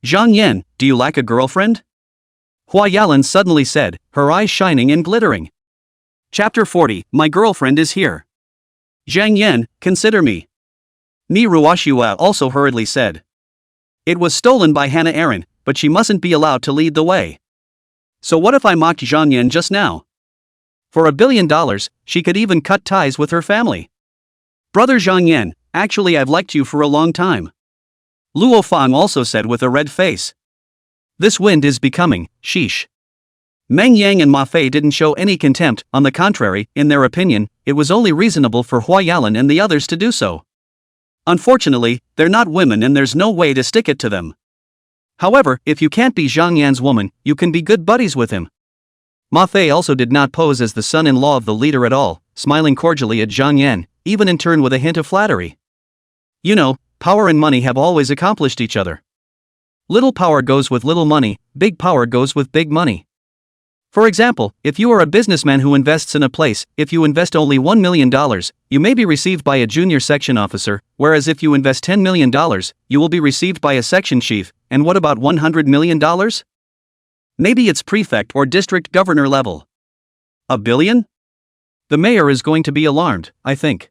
Zhang Yan, do you lack a girlfriend? Hua Yalan suddenly said, her eyes shining and glittering. Chapter 40, My girlfriend is here. Zhang Yan, consider me. Mi Ruoxue also hurriedly said. It was stolen by Hannah Aaron, but she mustn't be allowed to lead the way. So what if I mocked Zhang Yan just now? For $1 billion, she could even cut ties with her family. Brother Zhang Yan, actually I've liked you for a long time. Luo Fang also said with a red face. This wind is becoming, sheesh. Meng Yang and Ma Fei didn't show any contempt, on the contrary, in their opinion, it was only reasonable for Hua Yalan and the others to do so. Unfortunately, they're not women and there's no way to stick it to them. However, if you can't be Zhang Yan's woman, you can be good buddies with him. Ma Fei also did not pose as the son-in-law of the leader at all, smiling cordially at Zhang Yan, even in turn with a hint of flattery. You know, power and money have always accomplished each other. Little power goes with little money, big power goes with big money. For example, if you are a businessman who invests in a place, if you invest only $1 million, you may be received by a junior section officer, whereas if you invest $10 million, you will be received by a section chief, and what about $100 million? Maybe it's prefect or district governor level. $1 billion? The mayor is going to be alarmed, I think.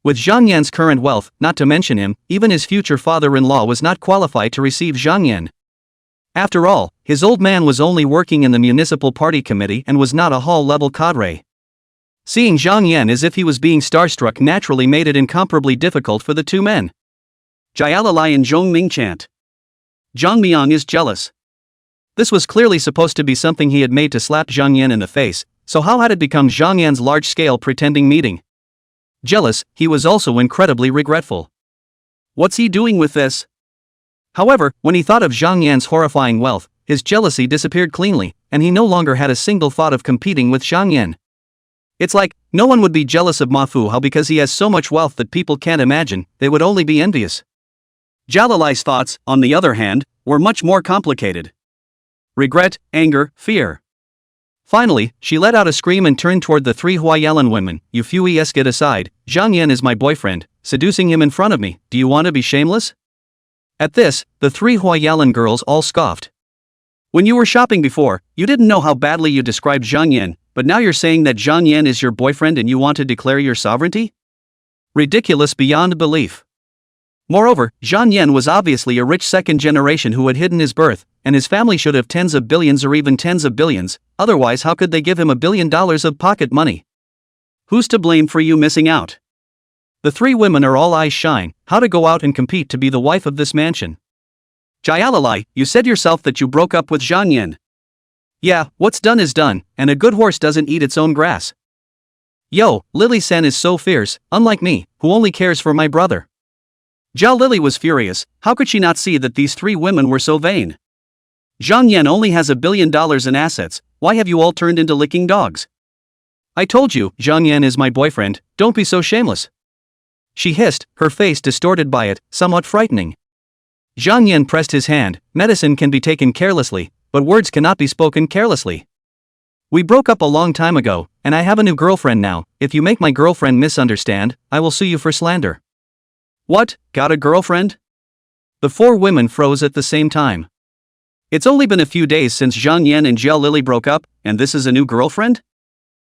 With Zhang Yan's current wealth, not to mention him, even his future father-in-law was not qualified to receive Zhang Yan. After all, his old man was only working in the municipal party committee and was not a hall-level cadre. Seeing Zhang Yan as if he was being starstruck naturally made it incomparably difficult for the two men. Jialalai and Zhong Ming chant. Zhang Miang is jealous. This was clearly supposed to be something he had made to slap Zhang Yan in the face, so how had it become Zhang Yan's large-scale pretending meeting? Jealous, he was also incredibly regretful. What's he doing with this? However, when he thought of Zhang Yan's horrifying wealth, his jealousy disappeared cleanly, and he no longer had a single thought of competing with Zhang Yan. It's like, no one would be jealous of Ma Fuhao because he has so much wealth that people can't imagine, they would only be envious. Jalalai's thoughts, on the other hand, were much more complicated. Regret, anger, fear. Finally, she let out a scream and turned toward the three Huayalan women. You fui get aside, Zhang Yan is my boyfriend, seducing him in front of me, do you want to be shameless? At this, the three Huayalan girls all scoffed. When you were shopping before, you didn't know how badly you described Zhang Yan, but now you're saying that Zhang Yan is your boyfriend and you want to declare your sovereignty? Ridiculous beyond belief. Moreover, Zhang Yan was obviously a rich second generation who had hidden his birth, and his family should have tens of billions or even tens of billions, otherwise how could they give him $1 billion of pocket money? Who's to blame for you missing out? The three women are all eyes shine, how to go out and compete to be the wife of this mansion. Jialalai, you said yourself that you broke up with Zhang Yan. Yeah, what's done is done, and a good horse doesn't eat its own grass. Yo, Lily-san is so fierce, unlike me, who only cares for my brother. Zhao Lily was furious, how could she not see that these three women were so vain? Zhang Yan only has $1 billion in assets, why have you all turned into licking dogs? I told you, Zhang Yan is my boyfriend, don't be so shameless. She hissed, her face distorted by it, somewhat frightening. Zhang Yan pressed his hand, medicine can be taken carelessly, but words cannot be spoken carelessly. We broke up a long time ago, and I have a new girlfriend now, if you make my girlfriend misunderstand, I will sue you for slander. What, got a girlfriend? The four women froze at the same time. It's only been a few days since Zhang Yan and Jiao Lily broke up, and this is a new girlfriend?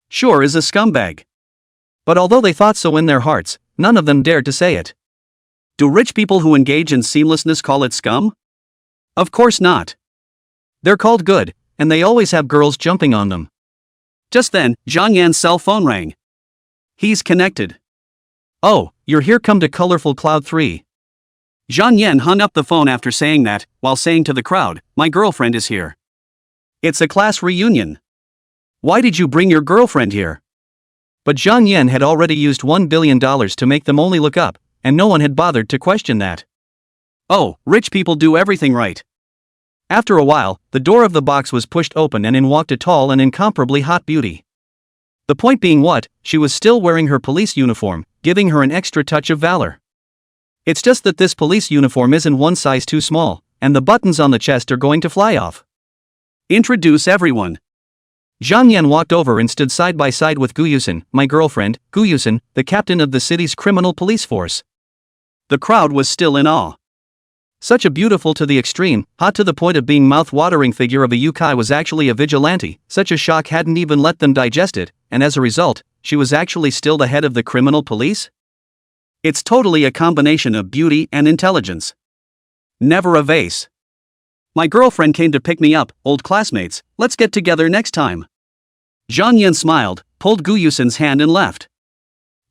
Sure is a scumbag. But although they thought so in their hearts, none of them dared to say it. Do rich people who engage in seamlessness call it scum? Of course not. They're called good, and they always have girls jumping on them. Just then, Zhang Yan's cell phone rang. He's connected. Oh, you're here, come to Colorful Cloud 3. Zhang Yan hung up the phone after saying that, while saying to the crowd, my girlfriend is here. It's a class reunion. Why did you bring your girlfriend here? But Zhang Yan had already used $1 billion to make them only look up, and no one had bothered to question that. Oh, rich people do everything right. After a while, the door of the box was pushed open and in walked a tall and incomparably hot beauty. The point being what, she was still wearing her police uniform, giving her an extra touch of valor. It's just that this police uniform isn't one size too small, and the buttons on the chest are going to fly off. Introduce everyone. Zhang Yan walked over and stood side by side with Gu Yusen, my girlfriend, Gu Yusen, the captain of the city's criminal police force. The crowd was still in awe. Such a beautiful to the extreme, hot to the point of being mouth-watering figure of a yukai was actually a vigilante, such a shock hadn't even let them digest it, and as a result, she was actually still the head of the criminal police? It's totally a combination of beauty and intelligence. Never a vase. My girlfriend came to pick me up, old classmates, let's get together next time. Zhang Yan smiled, pulled Gu Yusen's hand and left.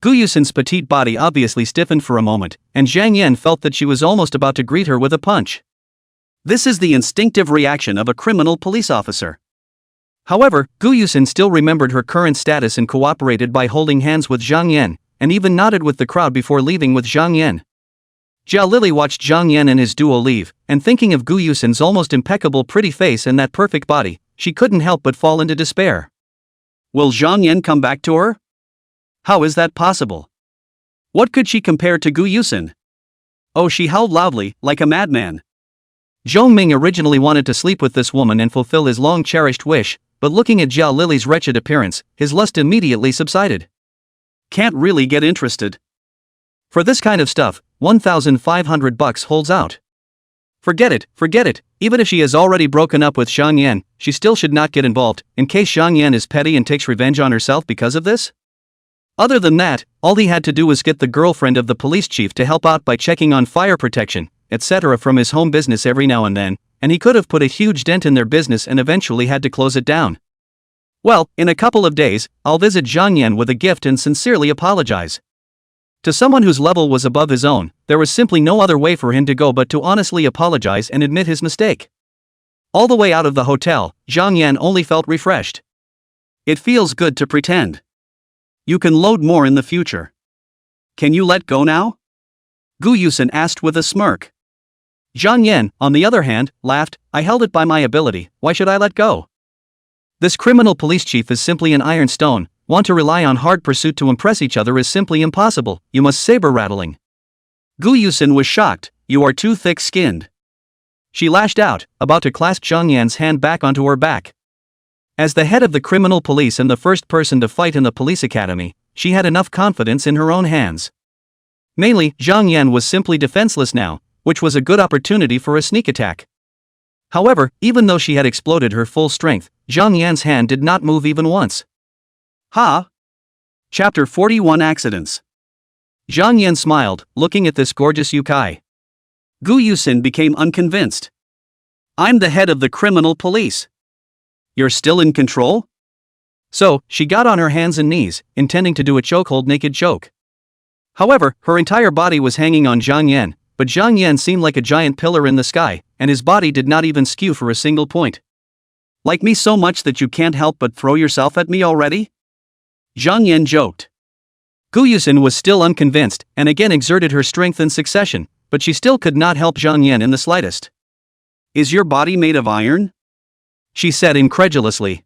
Gu Yusen's petite body obviously stiffened for a moment, and Zhang Yan felt that she was almost about to greet her with a punch. This is the instinctive reaction of a criminal police officer. However, Gu Yusen still remembered her current status and cooperated by holding hands with Zhang Yan, and even nodded with the crowd before leaving with Zhang Yan. Jiao Lily watched Zhang Yan and his duo leave, and thinking of Gu Yusen's almost impeccable pretty face and that perfect body, she couldn't help but fall into despair. Will Zhang Yan come back to her? How is that possible? What could she compare to Gu Yusen? Oh, she howled loudly, like a madman. Zhong Ming originally wanted to sleep with this woman and fulfill his long-cherished wish, but looking at Jiao Lily's wretched appearance, his lust immediately subsided. Can't really get interested. For this kind of stuff, $1,500 holds out. Forget it, even if she has already broken up with Zhang Yan, she still should not get involved, in case Zhang Yan is petty and takes revenge on herself because of this? Other than that, all he had to do was get the girlfriend of the police chief to help out by checking on fire protection, etc. from his home business every now and then, and he could have put a huge dent in their business and eventually had to close it down. Well, in a couple of days, I'll visit Zhang Yan with a gift and sincerely apologize. To someone whose level was above his own, there was simply no other way for him to go but to honestly apologize and admit his mistake. All the way out of the hotel, Zhang Yan only felt refreshed. It feels good to pretend. You can load more in the future. Can you let go now? Gu Yusen asked with a smirk. Zhang Yan, on the other hand, laughed. I held it by my ability, why should I let go? This criminal police chief is simply an iron stone. Want to rely on hard pursuit to impress each other is simply impossible, you must saber-rattling. Gu Yusen was shocked. You are too thick-skinned. She lashed out, about to clasp Zhang Yan's hand back onto her back. As the head of the criminal police and the first person to fight in the police academy, she had enough confidence in her own hands. Mainly, Zhang Yan was simply defenseless now, which was a good opportunity for a sneak attack. However, even though she had exploded her full strength, Zhang Yan's hand did not move even once. Ha! Chapter 41 Accidents. Zhang Yan smiled, looking at this gorgeous yokai. Gu Yusen became unconvinced. I'm the head of the criminal police. You're still in control? So, she got on her hands and knees, intending to do a chokehold naked choke. However, her entire body was hanging on Zhang Yan, but Zhang Yan seemed like a giant pillar in the sky, and his body did not even skew for a single point. Like me so much that you can't help but throw yourself at me already? Zhang Yan joked. Gu Yusen was still unconvinced, and again exerted her strength in succession, but she still could not help Zhang Yan in the slightest. Is your body made of iron? She said incredulously.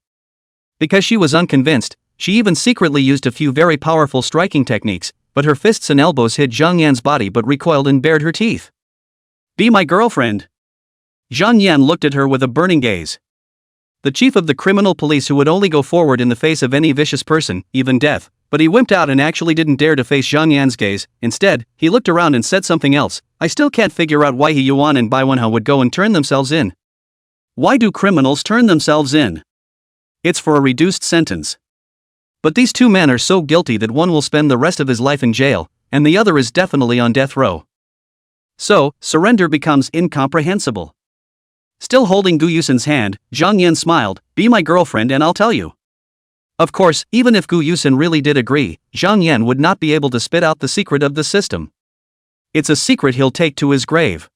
Because she was unconvinced, she even secretly used a few very powerful striking techniques, but her fists and elbows hit Zhang Yan's body but recoiled and bared her teeth. Be my girlfriend. Zhang Yan looked at her with a burning gaze. The chief of the criminal police who would only go forward in the face of any vicious person, even death, but he wimped out and actually didn't dare to face Zhang Yan's gaze. Instead, he looked around and said something else. I still can't figure out why He Yuan and Bai Wenhao would go and turn themselves in. Why do criminals turn themselves in? It's for a reduced sentence. But these two men are so guilty that one will spend the rest of his life in jail, and the other is definitely on death row. So, surrender becomes incomprehensible. Still holding Gu Yusen's hand, Zhang Yan smiled. Be my girlfriend and I'll tell you. Of course, even if Gu Yusen really did agree, Zhang Yan would not be able to spit out the secret of the system. It's a secret he'll take to his grave.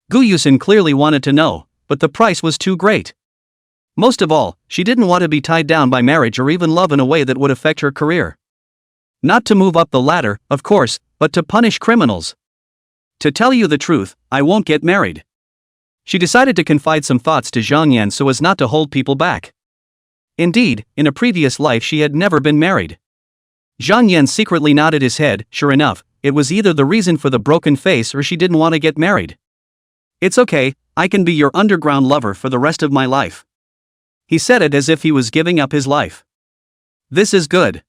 Gu Yusen clearly wanted to know, but the price was too great. Most of all, she didn't want to be tied down by marriage or even love in a way that would affect her career. Not to move up the ladder, of course, but to punish criminals. To tell you the truth, I won't get married. She decided to confide some thoughts to Zhang Yan so as not to hold people back. Indeed, in a previous life she had never been married. Zhang Yan secretly nodded his head. Sure enough, it was either the reason for the broken face or she didn't want to get married. It's okay, I can be your underground lover for the rest of my life. He said it as if he was giving up his life. This is good.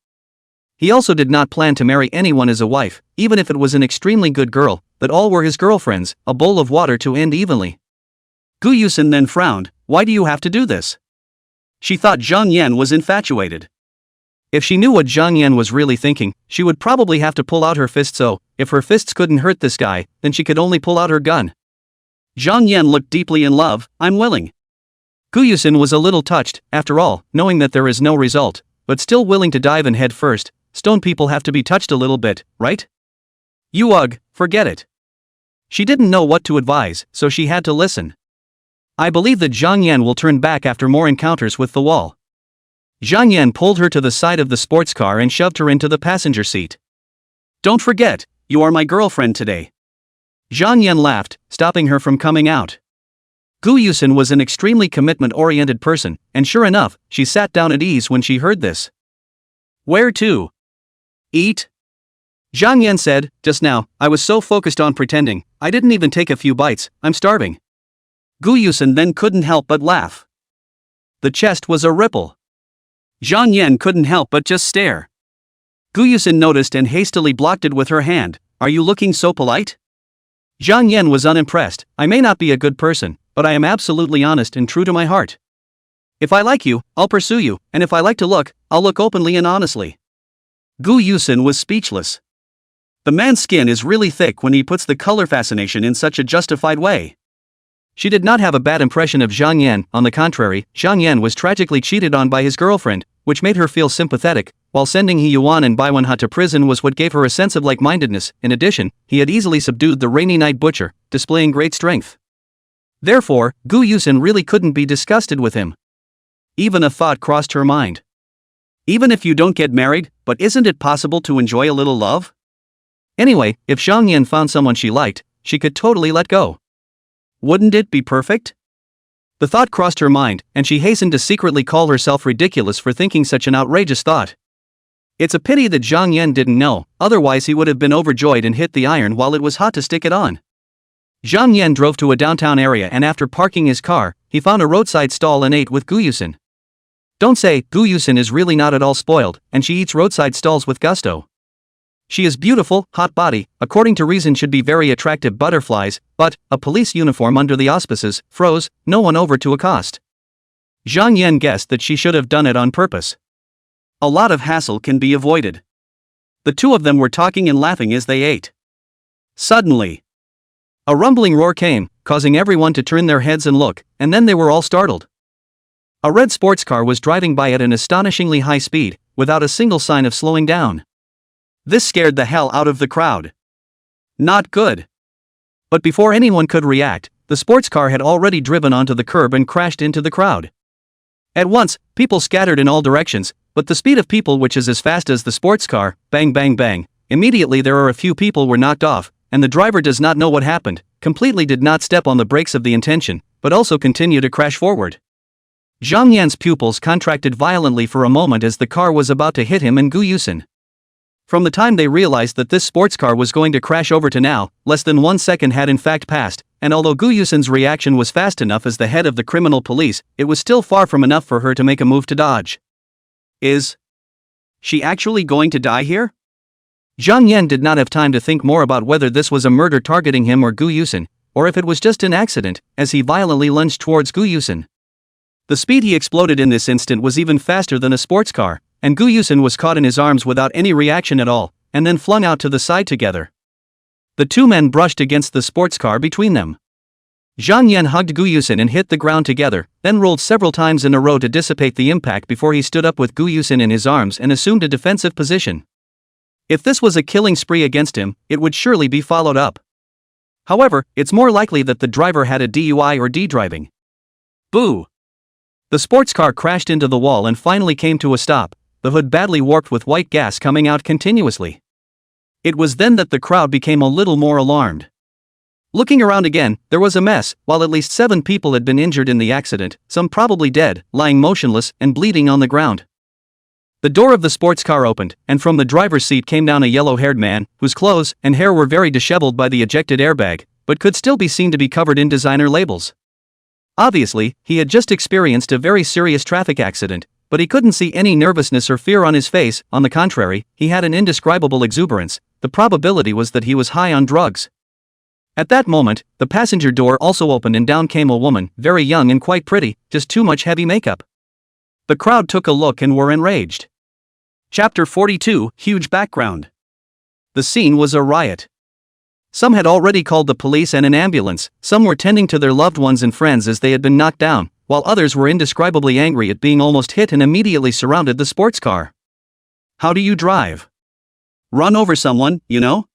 He also did not plan to marry anyone as a wife, even if it was an extremely good girl, but all were his girlfriends, a bowl of water to end evenly. Gu Yusen then frowned. Why do you have to do this? She thought Zhang Yan was infatuated. If she knew what Zhang Yan was really thinking, she would probably have to pull out her fist, so, if her fists couldn't hurt this guy, then she could only pull out her gun. Zhang Yan looked deeply in love. I'm willing. Gu Yusen was a little touched, after all, knowing that there is no result, but still willing to dive in head first. Stone people have to be touched a little bit, right? Ugh, forget it. She didn't know what to advise, so she had to listen. I believe that Zhang Yan will turn back after more encounters with the wall. Zhang Yan pulled her to the side of the sports car and shoved her into the passenger seat. Don't forget, you are my girlfriend today. Zhang Yan laughed, stopping her from coming out. Gu Yusen was an extremely commitment-oriented person, and sure enough, she sat down at ease when she heard this. Where to? Eat? Zhang Yan said, just now, I was so focused on pretending, I didn't even take a few bites, I'm starving. Gu Yusen then couldn't help but laugh. The chest was a ripple. Zhang Yan couldn't help but just stare. Gu Yusen noticed and hastily blocked it with her hand. Are you looking so polite? Zhang Yan was unimpressed. I may not be a good person, but I am absolutely honest and true to my heart. If I like you, I'll pursue you, and if I like to look, I'll look openly and honestly. Gu Yusen was speechless. The man's skin is really thick when he puts the color fascination in such a justified way. She did not have a bad impression of Zhang Yan. On the contrary, Zhang Yan was tragically cheated on by his girlfriend, which made her feel sympathetic, while sending He Yuan and Bai Wenha to prison was what gave her a sense of like-mindedness. In addition, he had easily subdued the rainy night butcher, displaying great strength. Therefore, Gu Yusin really couldn't be disgusted with him. Even a thought crossed her mind. Even if you don't get married, but isn't it possible to enjoy a little love? Anyway, if Zhang Yan found someone she liked, she could totally let go. Wouldn't it be perfect? The thought crossed her mind, and she hastened to secretly call herself ridiculous for thinking such an outrageous thought. It's a pity that Zhang Yan didn't know, otherwise he would have been overjoyed and hit the iron while it was hot to stick it on. Zhang Yan drove to a downtown area, and after parking his car, he found a roadside stall and ate with Gu Yusin. Don't say, Gu Yusin is really not at all spoiled, and she eats roadside stalls with gusto. She is beautiful, hot body, according to reason should be very attractive butterflies, but a police uniform under the auspices froze no one over to accost. Zhang Yan guessed that she should have done it on purpose. A lot of hassle can be avoided. The two of them were talking and laughing as they ate. Suddenly, a rumbling roar came, causing everyone to turn their heads and look, and then they were all startled. A red sports car was driving by at an astonishingly high speed, without a single sign of slowing down. This scared the hell out of the crowd. Not good. But before anyone could react, the sports car had already driven onto the curb and crashed into the crowd. At once, people scattered in all directions, but the speed of people, which is as fast as the sports car, bang bang bang, immediately there are a few people were knocked off, and the driver does not know what happened, completely did not step on the brakes of the intention, but also continue to crash forward. Zhang Yan's pupils contracted violently for a moment as the car was about to hit him and Gu Yusin. From the time they realized that this sports car was going to crash over to now, less than 1 second had in fact passed, and although Gu Yusin's reaction was fast enough as the head of the criminal police, it was still far from enough for her to make a move to dodge. Is she actually going to die here? Zhang Yan did not have time to think more about whether this was a murder targeting him or Gu Yusin, or if it was just an accident, as he violently lunged towards Gu Yusin. The speed he exploded in this instant was even faster than a sports car, and Gu Yusin was caught in his arms without any reaction at all, and then flung out to the side together. The two men brushed against the sports car between them. Zhang Yan hugged Gu Yusin and hit the ground together, then rolled several times in a row to dissipate the impact before he stood up with Gu Yusin in his arms and assumed a defensive position. If this was a killing spree against him, it would surely be followed up. However, it's more likely that the driver had a DUI or D-driving. Boo! The sports car crashed into the wall and finally came to a stop, the hood badly warped with white gas coming out continuously. It was then that the crowd became a little more alarmed. Looking around again, there was a mess. While at least 7 people had been injured in the accident, some probably dead, lying motionless and bleeding on the ground. The door of the sports car opened, and from the driver's seat came down a yellow-haired man, whose clothes and hair were very disheveled by the ejected airbag, but could still be seen to be covered in designer labels. Obviously, he had just experienced a very serious traffic accident, but he couldn't see any nervousness or fear on his face. On the contrary, he had an indescribable exuberance. The probability was that he was high on drugs. At that moment, the passenger door also opened and down came a woman, very young and quite pretty, just too much heavy makeup. The crowd took a look and were enraged. Chapter 42, Huge Background. The scene was a riot. Some had already called the police and an ambulance, some were tending to their loved ones and friends as they had been knocked down, while others were indescribably angry at being almost hit and immediately surrounded the sports car. How do you drive? Run over someone, you know?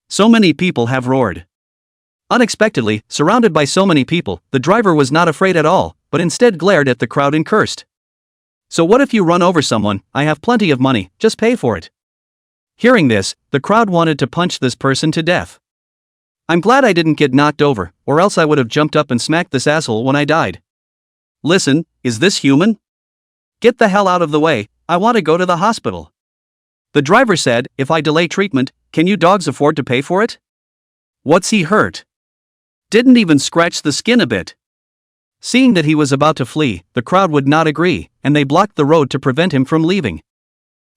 So many people have roared. Unexpectedly, surrounded by so many people, the driver was not afraid at all, but instead glared at the crowd and cursed. So what if you run over someone? I have plenty of money, just pay for it. Hearing this, the crowd wanted to punch this person to death. I'm glad I didn't get knocked over, or else I would have jumped up and smacked this asshole when I died. Listen, is this human? Get the hell out of the way, I want to go to the hospital. The driver said, if I delay treatment, can you dogs afford to pay for it? What's he hurt? Didn't even scratch the skin a bit. Seeing that he was about to flee, the crowd would not agree, and they blocked the road to prevent him from leaving.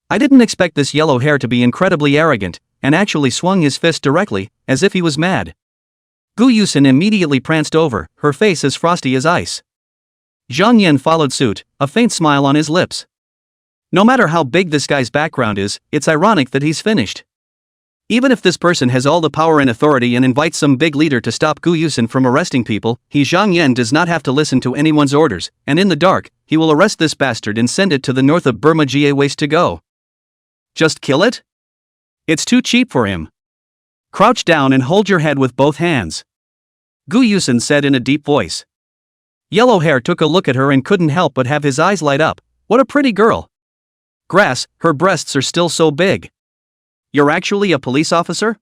I didn't expect this yellow hair to be incredibly arrogant, and actually swung his fist directly, as if he was mad. Gu Yusin immediately pranced over, her face as frosty as ice. Zhang Yan followed suit, a faint smile on his lips. No matter how big this guy's background is, it's ironic that he's finished. Even if this person has all the power and authority and invites some big leader to stop Gu Yusin from arresting people, he Zhang Yan does not have to listen to anyone's orders, and in the dark, he will arrest this bastard and send it to the north of Burma Ga waste to go. Just kill it? It's too cheap for him. Crouch down and hold your head with both hands. Gu Yusin said in a deep voice. Yellow Hair took a look at her and couldn't help but have his eyes light up. What a pretty girl. Grass, her breasts are still so big. You're actually a police officer?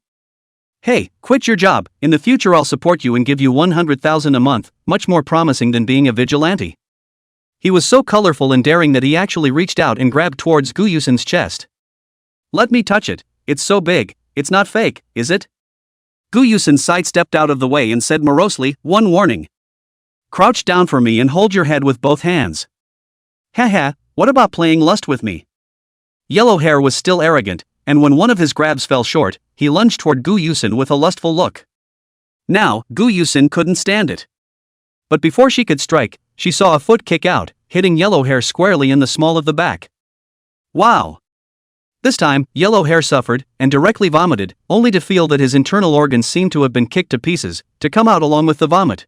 Hey, quit your job, in the future I'll support you and give you 100,000 a month, much more promising than being a vigilante. He was so colorful and daring that he actually reached out and grabbed towards Gu Yusin's chest. Let me touch it, it's so big, it's not fake, is it? Gu Yusin sidestepped out of the way and said morosely, one warning. Crouch down for me and hold your head with both hands. Haha, what about playing lust with me? Yellow Hair was still arrogant, and when one of his grabs fell short, he lunged toward Gu Yusin with a lustful look. Now, Gu Yusin couldn't stand it. But before she could strike, she saw a foot kick out, hitting Yellow Hair squarely in the small of the back. Wow! This time, Yellow Hair suffered, and directly vomited, only to feel that his internal organs seemed to have been kicked to pieces, to come out along with the vomit.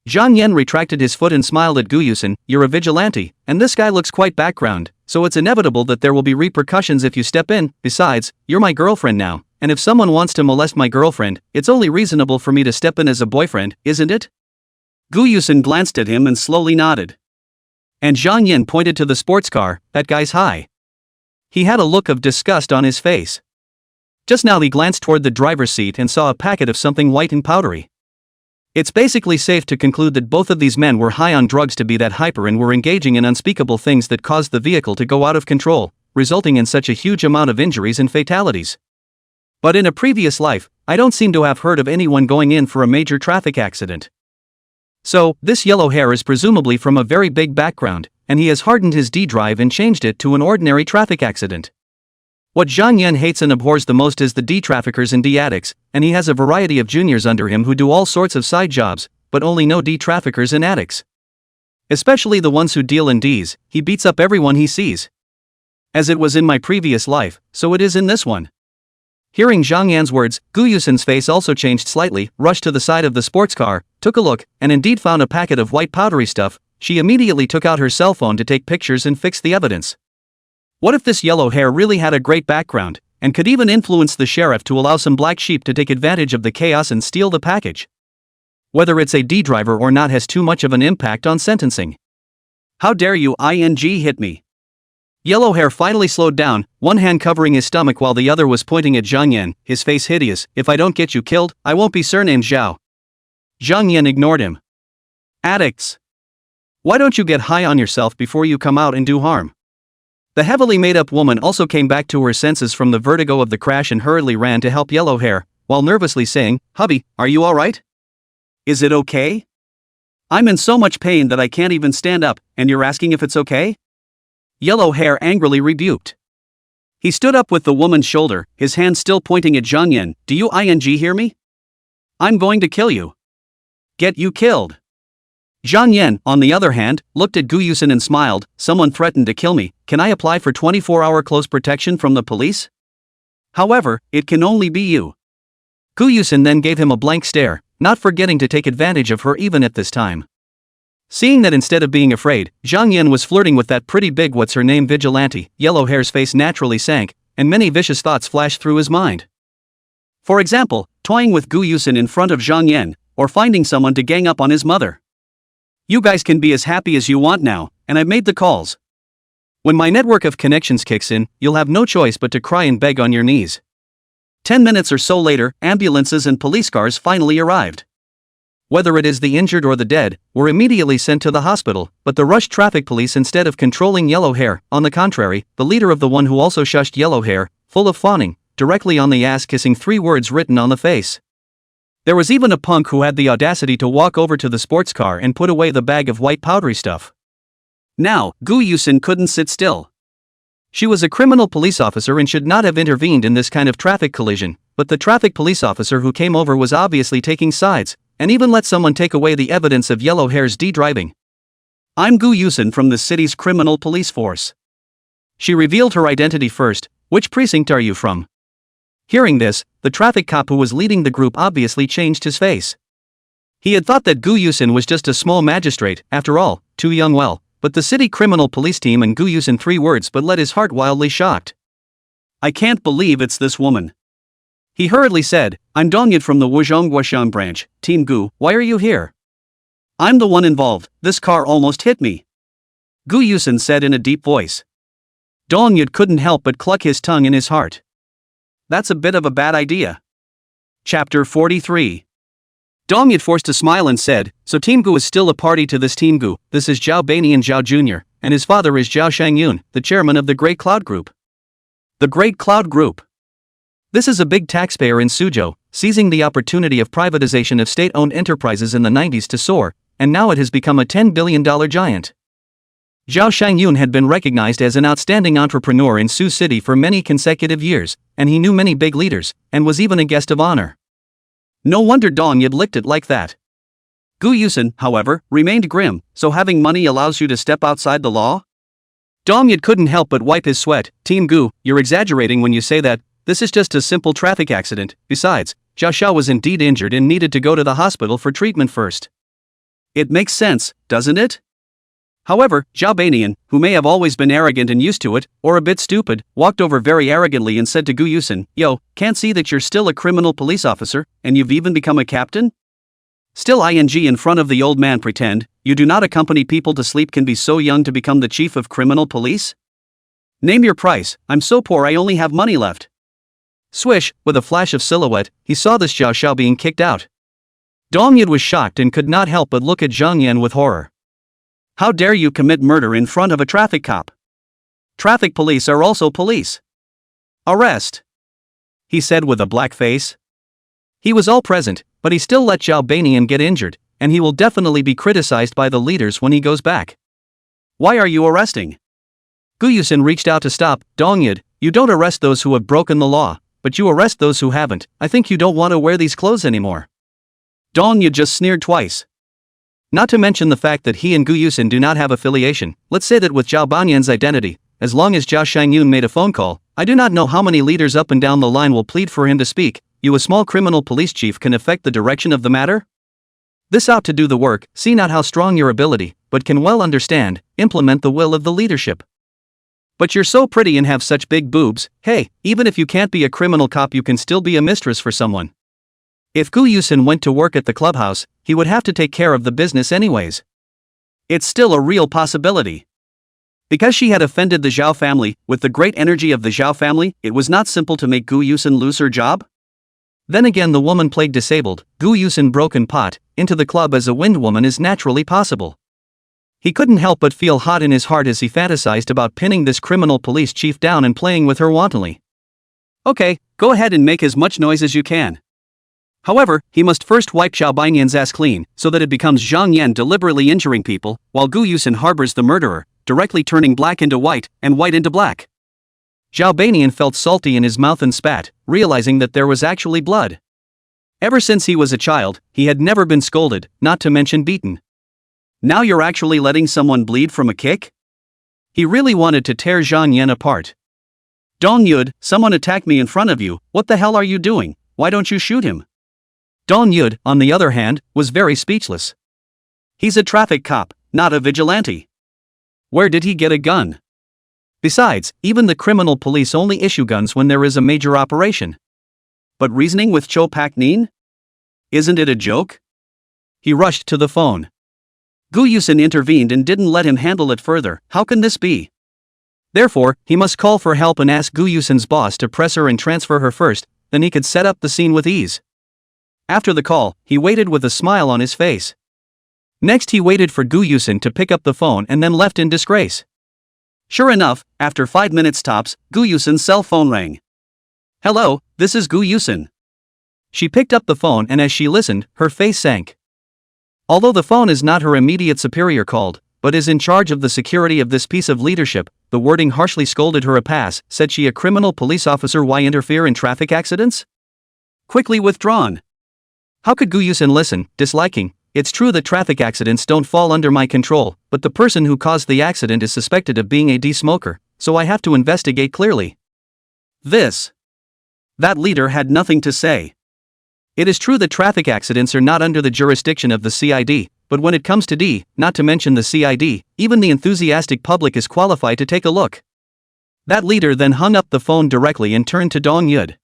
Zhang Yan retracted his foot and smiled at Gu Yusin. You're a vigilante, and this guy looks quite background, so it's inevitable that there will be repercussions if you step in. Besides, you're my girlfriend now, and if someone wants to molest my girlfriend, it's only reasonable for me to step in as a boyfriend, isn't it? Gu Yusin glanced at him and slowly nodded. And Zhang Yan pointed to the sports car. That guy's high. He had a look of disgust on his face. Just now he glanced toward the driver's seat and saw a packet of something white and powdery. It's basically safe to conclude that both of these men were high on drugs to be that hyper and were engaging in unspeakable things that caused the vehicle to go out of control, resulting in such a huge amount of injuries and fatalities. But in a previous life, I don't seem to have heard of anyone going in for a major traffic accident. So, this Yellow Hair is presumably from a very big background, and he has hardened his D drive and changed it to an ordinary traffic accident. What Zhang Yan hates and abhors the most is the D traffickers and D addicts, and he has a variety of juniors under him who do all sorts of side jobs, but only no D traffickers and addicts. Especially the ones who deal in Ds, he beats up everyone he sees. As it was in my previous life, so it is in this one. Hearing Zhang Yan's words, Gu Yusin's face also changed slightly, rushed to the side of the sports car, took a look, and indeed found a packet of white powdery stuff. She immediately took out her cell phone to take pictures and fix the evidence. What if this Yellow Hair really had a great background, and could even influence the sheriff to allow some black sheep to take advantage of the chaos and steal the package? Whether it's a D driver or not has too much of an impact on sentencing. How dare you hit me? Yellow Hair finally slowed down, one hand covering his stomach while the other was pointing at Zhang Yan, his face hideous. If I don't get you killed, I won't be surnamed Zhao. Zhang Yan ignored him. Addicts. Why don't you get high on yourself before you come out and do harm? The heavily made-up woman also came back to her senses from the vertigo of the crash and hurriedly ran to help Yellow Hair, while nervously saying, "Hubby, are you alright? Is it okay? I'm in so much pain that I can't even stand up, and you're asking if it's okay?" Yellow Hair angrily rebuked. He stood up with the woman's shoulder, his hand still pointing at Zhang Yan. Do you hear me? I'm going to kill you. Get you killed. Zhang Yan, on the other hand, looked at Gu Yusin and smiled. Someone threatened to kill me. Can I apply for 24-hour close protection from the police? However, it can only be you. Gu Yusin then gave him a blank stare, not forgetting to take advantage of her even at this time. Seeing that instead of being afraid, Zhang Yan was flirting with that pretty big what's-her-name vigilante, Yellow Hair's face naturally sank, and many vicious thoughts flashed through his mind. For example, toying with Gu Yusin in front of Zhang Yan, or finding someone to gang up on his mother. You guys can be as happy as you want now, and I've made the calls. When my network of connections kicks in, you'll have no choice but to cry and beg on your knees. 10 minutes or so later, ambulances and police cars finally arrived. Whether it is the injured or the dead, were immediately sent to the hospital, but the rushed traffic police instead of controlling Yellow Hair, on the contrary, the leader of the one who also shushed Yellow Hair, full of fawning, directly on the ass kissing 3 words written on the face. There was even a punk who had the audacity to walk over to the sports car and put away the bag of white powdery stuff. Now, Gu Yusin couldn't sit still. She was a criminal police officer and should not have intervened in this kind of traffic collision, but the traffic police officer who came over was obviously taking sides, and even let someone take away the evidence of Yellow Hair's D-driving. I'm Gu Yusin from the city's criminal police force. She revealed her identity first. Which precinct are you from? Hearing this, the traffic cop who was leading the group obviously changed his face. He had thought that Gu Yusin was just a small magistrate, after all, too young well, but the city criminal police team and Gu Yusin 3 words but let his heart wildly shocked. I can't believe it's this woman. He hurriedly said, I'm Dongyud from the Wuzhongguoshan branch, Team Gu, why are you here? I'm the one involved, this car almost hit me. Gu Yusin said in a deep voice. Dongyud couldn't help but cluck his tongue in his heart. That's a bit of a bad idea. Chapter 43. Dongyud forced a smile and said, so Team Gu is still a party to this Team Gu. This is Zhao Banian Zhao Jr., and his father is Zhao Shangyun, the chairman of the Great Cloud Group. The Great Cloud Group. This is a big taxpayer in Suzhou, seizing the opportunity of privatization of state-owned enterprises in the 90s to soar, and now it has become a $10 billion giant. Zhao Shangyun had been recognized as an outstanding entrepreneur in Sioux City for many consecutive years, and he knew many big leaders, and was even a guest of honor. No wonder Dongyud licked it like that. Gu Yusin, however, remained grim, so having money allows you to step outside the law? Dongyud couldn't help but wipe his sweat. Team Gu, you're exaggerating when you say that. This is just a simple traffic accident. Besides, Zhao Xiao was indeed injured and needed to go to the hospital for treatment first. It makes sense, doesn't it? However, Zhao Banian, who may have always been arrogant and used to it, or a bit stupid, walked over very arrogantly and said to Gu Yusin, Yo, can't see that you're still a criminal police officer, and you've even become a captain? Still ing in front of the old man pretend, you do not accompany people to sleep can be so young to become the chief of criminal police? Name your price, I'm so poor I only have money left. Swish, with a flash of silhouette, he saw this Zhao Xiao being kicked out. Dongyud was shocked and could not help but look at Zhang Yan with horror. How dare you commit murder in front of a traffic cop? Traffic police are also police. Arrest! He said with a black face. He was all present, but he still let Zhao Banian get injured, and he will definitely be criticized by the leaders when he goes back. Why are you arresting? Gu Yusin reached out to stop. Dongyud, you don't arrest those who have broken the law, but you arrest those who haven't. I think you don't want to wear these clothes anymore. Dongyud just sneered twice. Not to mention the fact that he and Gu Yusin do not have affiliation. Let's say that with Zhao Banian's identity, as long as Zhao Shangyun made a phone call, I do not know how many leaders up and down the line will plead for him to speak. You, a small criminal police chief, can affect the direction of the matter? This ought to do the work. See not how strong your ability, but can well understand, implement the will of the leadership. But you're so pretty and have such big boobs. Hey, even if you can't be a criminal cop, you can still be a mistress for someone. If Gu Yusin went to work at the clubhouse, he would have to take care of the business anyways. It's still a real possibility. Because she had offended the Zhao family, with the great energy of the Zhao family, it was not simple to make Gu Yusin lose her job? Then again, the woman played disabled, Gu Yusin broken pot, into the club as a wind woman is naturally possible. He couldn't help but feel hot in his heart as he fantasized about pinning this criminal police chief down and playing with her wantonly. Okay, go ahead and make as much noise as you can. However, he must first wipe Zhao Banian's ass clean, so that it becomes Zhang Yan deliberately injuring people, while Gu Yusin harbors the murderer, directly turning black into white, and white into black. Zhao Banian felt salty in his mouth and spat, realizing that there was actually blood. Ever since he was a child, he had never been scolded, not to mention beaten. Now you're actually letting someone bleed from a kick? He really wanted to tear Zhang Yan apart. Dongyud, someone attacked me in front of you. What the hell are you doing? Why don't you shoot him? Dongyud, on the other hand, was very speechless. He's a traffic cop, not a vigilante. Where did he get a gun? Besides, even the criminal police only issue guns when there is a major operation. But reasoning with Cho Pak Nin? Isn't it a joke? He rushed to the phone. Gu Yusin intervened and didn't let him handle it further. How can this be? Therefore, he must call for help and ask Gu Yusin's boss to press her and transfer her first, then he could set up the scene with ease. After the call, he waited with a smile on his face. Next he waited for Gu Yusin to pick up the phone and then left in disgrace. Sure enough, after 5 minutes tops, Gu Yusin's cell phone rang. Hello, this is Gu Yusin. She picked up the phone and as she listened, her face sank. Although the phone is not her immediate superior called, but is in charge of the security of this piece of leadership, the wording harshly scolded her a pass. Said she, a criminal police officer, why interfere in traffic accidents? Quickly withdrawn. How could Gu Yusin listen, disliking? It's true that traffic accidents don't fall under my control, but the person who caused the accident is suspected of being a smoker, so I have to investigate clearly. This. That leader had nothing to say. It is true that traffic accidents are not under the jurisdiction of the CID, but when it comes to D, not to mention the CID, even the enthusiastic public is qualified to take a look. That leader then hung up the phone directly and turned to Dong Yud.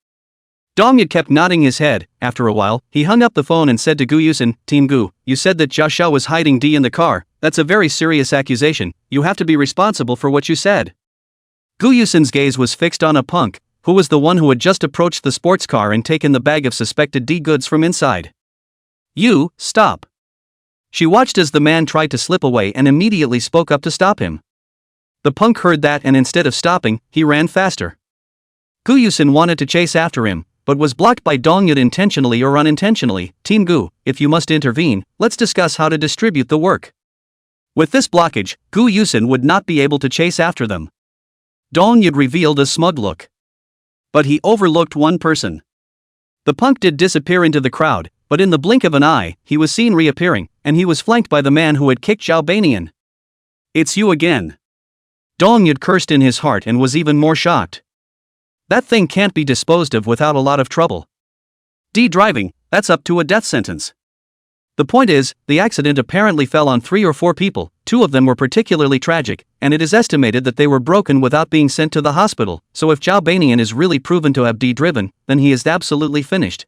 Dong Yud kept nodding his head. After a while, he hung up the phone and said to Gu Yusin, Team Gu, you said that Jia Xiao was hiding D in the car. That's a very serious accusation. You have to be responsible for what you said. Gu Yusin's gaze was fixed on a punk, who was the one who had just approached the sports car and taken the bag of suspected D goods from inside. You, stop. She watched as the man tried to slip away and immediately spoke up to stop him. The punk heard that and instead of stopping, he ran faster. Gu Yusin wanted to chase after him, but was blocked by Dong Yud intentionally or unintentionally. Team Gu, if you must intervene, let's discuss how to distribute the work. With this blockage, Gu Yusin would not be able to chase after them. Dong Yud revealed a smug look. But he overlooked one person. The punk did disappear into the crowd, but in the blink of an eye, he was seen reappearing, and he was flanked by the man who had kicked Zhao Banian. It's you again. Dong Yud cursed in his heart and was even more shocked. That thing can't be disposed of without a lot of trouble. D driving, that's up to a death sentence. The point is, the accident apparently fell on 3 or 4 people, 2 of them were particularly tragic, and it is estimated that they were broken without being sent to the hospital, so if Zhao Banian is really proven to have D-driven, then he is absolutely finished.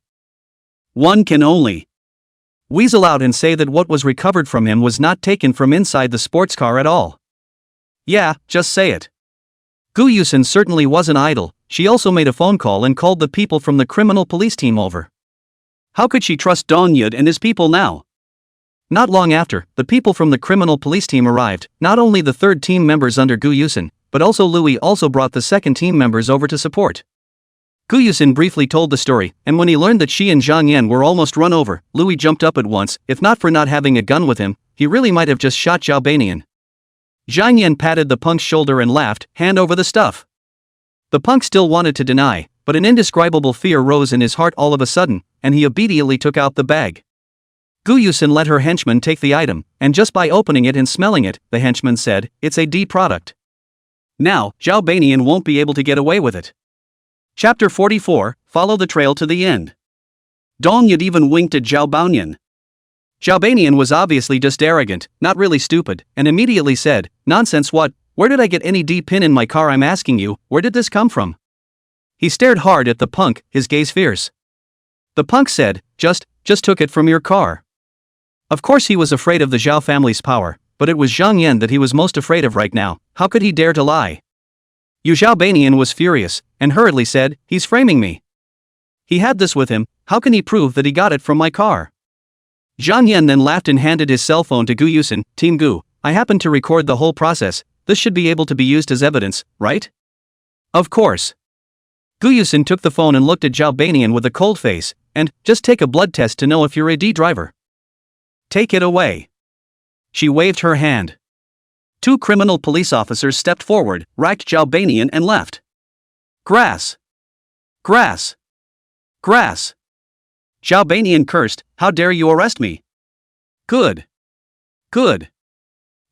One can only weasel out and say that what was recovered from him was not taken from inside the sports car at all. Yeah, just say it. Gu Yusin certainly wasn't idle. She also made a phone call and called the people from the criminal police team over. How could she trust Dong Yud and his people now? Not long after, the people from the criminal police team arrived. Not only the 3rd team members under Gu Yusin, but also Louis also brought the 2nd team members over to support. Gu Yusin briefly told the story, and when he learned that she and Zhang Yan were almost run over, Louis jumped up at once. If not for not having a gun with him, he really might have just shot Zhao Banian. Zhang Yan patted the punk's shoulder and laughed, hand over the stuff. The punk still wanted to deny, but an indescribable fear rose in his heart all of a sudden, and he obediently took out the bag. Gu Yusin let her henchman take the item, and just by opening it and smelling it, the henchman said, it's a D product. Now, Zhao Banian won't be able to get away with it. Chapter 44, Follow the Trail to the End. Dong Yud even winked at Zhao Banian. Zhao Banian was obviously just arrogant, not really stupid, and immediately said, nonsense what, where did I get any D pin in my car I'm asking you, where did this come from? He stared hard at the punk, his gaze fierce. The punk said, just took it from your car. Of course he was afraid of the Zhao family's power, but it was Zhang Yan that he was most afraid of right now. How could he dare to lie? Zhao Banian was furious, and hurriedly said, he's framing me. He had this with him, how can he prove that he got it from my car? Zhang Yan then laughed and handed his cell phone to Gu Yusin. Team Gu, I happened to record the whole process, this should be able to be used as evidence, right? Of course. Gu Yusin took the phone and looked at Zhao Banian with a cold face, and, just take a blood test to know if you're a D driver. Take it away. She waved her hand. 2 criminal police officers stepped forward, racked Zhao Banian and left. Grass. Grass. Grass. Zhao Banian cursed, how dare you arrest me? Good. Good.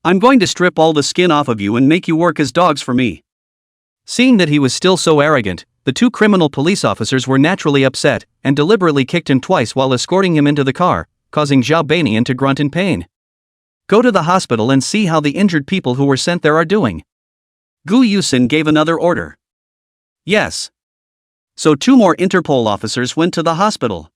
I'm going to strip all the skin off of you and make you work as dogs for me. Seeing that he was still so arrogant, the 2 criminal police officers were naturally upset, and deliberately kicked him twice while escorting him into the car, causing Zhao Banian to grunt in pain. Go to the hospital and see how the injured people who were sent there are doing. Gu Yusin gave another order. Yes. So 2 more Interpol officers went to the hospital.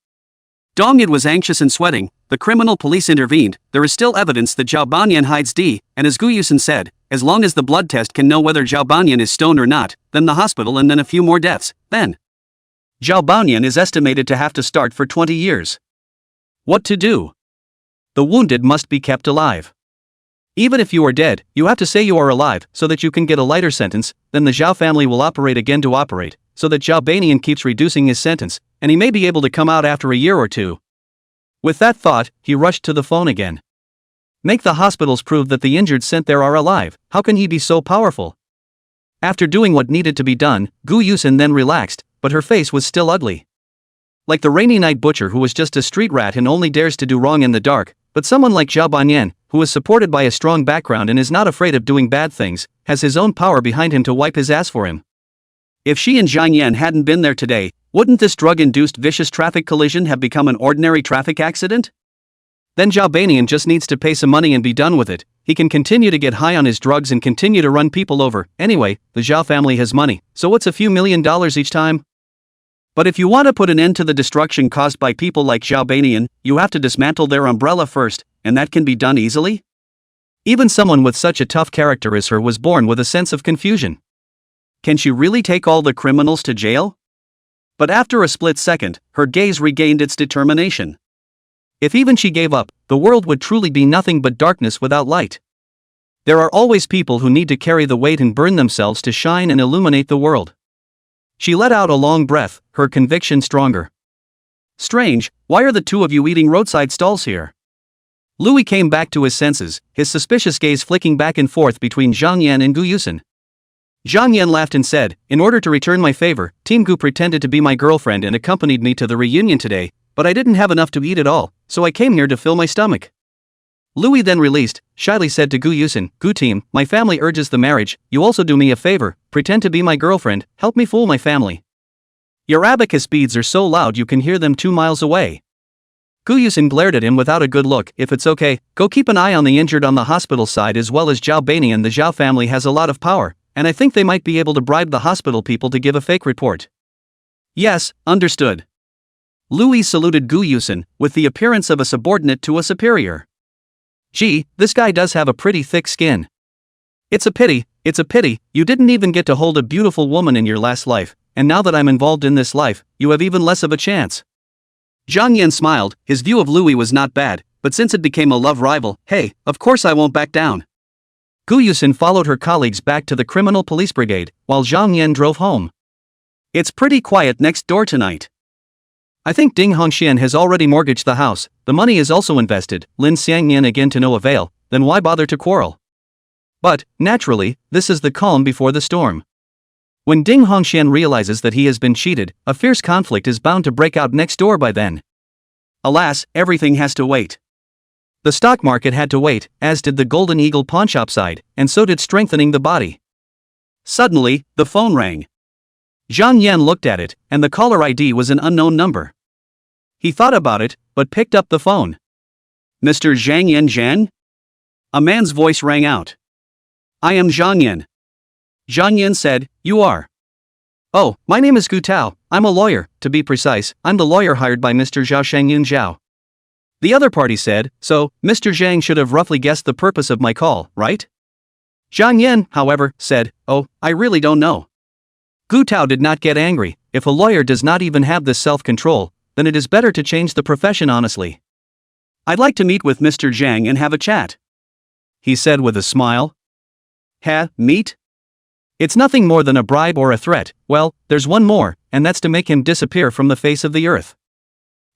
Dong Yud was anxious and sweating. The criminal police intervened. There is still evidence that Zhao Banian hides D, and as Gu Yusin said, as long as the blood test can know whether Zhao Banian is stoned or not, then the hospital and then a few more deaths, then Zhao Banian is estimated to have to start for 20 years. What to do? The wounded must be kept alive. Even if you are dead, you have to say you are alive, so that you can get a lighter sentence, then the Zhao family will operate again to operate, so that Zhao Banian keeps reducing his sentence, and he may be able to come out after a year or 2. With that thought, he rushed to the phone again. Make the hospitals prove that the injured sent there are alive, how can he be so powerful? After doing what needed to be done, Gu Yusin then relaxed, but her face was still ugly. Like the rainy night butcher who was just a street rat and only dares to do wrong in the dark, but someone like Zhao Banian, who is supported by a strong background and is not afraid of doing bad things, has his own power behind him to wipe his ass for him. If she and Zhang Yan hadn't been there today, wouldn't this drug-induced vicious traffic collision have become an ordinary traffic accident? Then Zhao Banian just needs to pay some money and be done with it. He can continue to get high on his drugs and continue to run people over. Anyway, the Zhao family has money, so what's a few $1,000,000 each time? But if you want to put an end to the destruction caused by people like Zhao Banian, you have to dismantle their umbrella first, and that can be done easily? Even someone with such a tough character as her was born with a sense of confusion. Can she really take all the criminals to jail? But after a split second, her gaze regained its determination. If even she gave up, the world would truly be nothing but darkness without light. There are always people who need to carry the weight and burn themselves to shine and illuminate the world. She let out a long breath, her conviction stronger. Strange, why are the two of you eating roadside stalls here? Louis came back to his senses, his suspicious gaze flicking back and forth between Zhang Yan and Gu Yusen. Zhang Yan laughed and said, "In order to return my favor, Team Gu pretended to be my girlfriend and accompanied me to the reunion today, but I didn't have enough to eat at all, so I came here to fill my stomach." Louis then released, shyly said to Gu Yusen, "Gu team, my family urges the marriage, you also do me a favor, pretend to be my girlfriend, help me fool my family." Your abacus beads are so loud you can hear them 2 miles away. Gu Yusen glared at him without a good look. "If it's okay, go keep an eye on the injured on the hospital side as well as Zhao Banian. The Zhao family has a lot of power, and I think they might be able to bribe the hospital people to give a fake report." "Yes, understood." Louis saluted Gu Yusen, with the appearance of a subordinate to a superior. "Gee, this guy does have a pretty thick skin. It's a pity, you didn't even get to hold a beautiful woman in your last life, and now that I'm involved in this life, you have even less of a chance." Zhang Yan smiled, his view of Louis was not bad, but since it became a love rival, hey, of course I won't back down. Gu Yusen followed her colleagues back to the criminal police brigade, while Zhang Yan drove home. "It's pretty quiet next door tonight. I think Ding Hongxian has already mortgaged the house, the money is also invested." Lin Xiangyan again to no avail. Then why bother to quarrel? But, naturally, this is the calm before the storm. When Ding Hongxian realizes that he has been cheated, a fierce conflict is bound to break out next door by then. Alas, everything has to wait. The stock market had to wait, as did the Golden Eagle pawnshop side, and so did strengthening the body. Suddenly, the phone rang. Zhang Yan looked at it, and the caller ID was an unknown number. He thought about it, but picked up the phone. "Mr. Zhang Yan Zhan?" A man's voice rang out. "I am Zhang Yan." Zhang Yan said, "You are?" "Oh, my name is Gu Tao, I'm a lawyer, to be precise, I'm the lawyer hired by Mr. Zhao Shangyun Zhao." The other party said, "So, Mr. Zhang should have roughly guessed the purpose of my call, right?" Zhang Yan, however, said, "Oh, I really don't know." Gu Tao did not get angry. If a lawyer does not even have this self-control, then it is better to change the profession honestly. "I'd like to meet with Mr. Zhang and have a chat," he said with a smile. Meet? It's nothing more than a bribe or a threat. Well, there's one more, and that's to make him disappear from the face of the earth.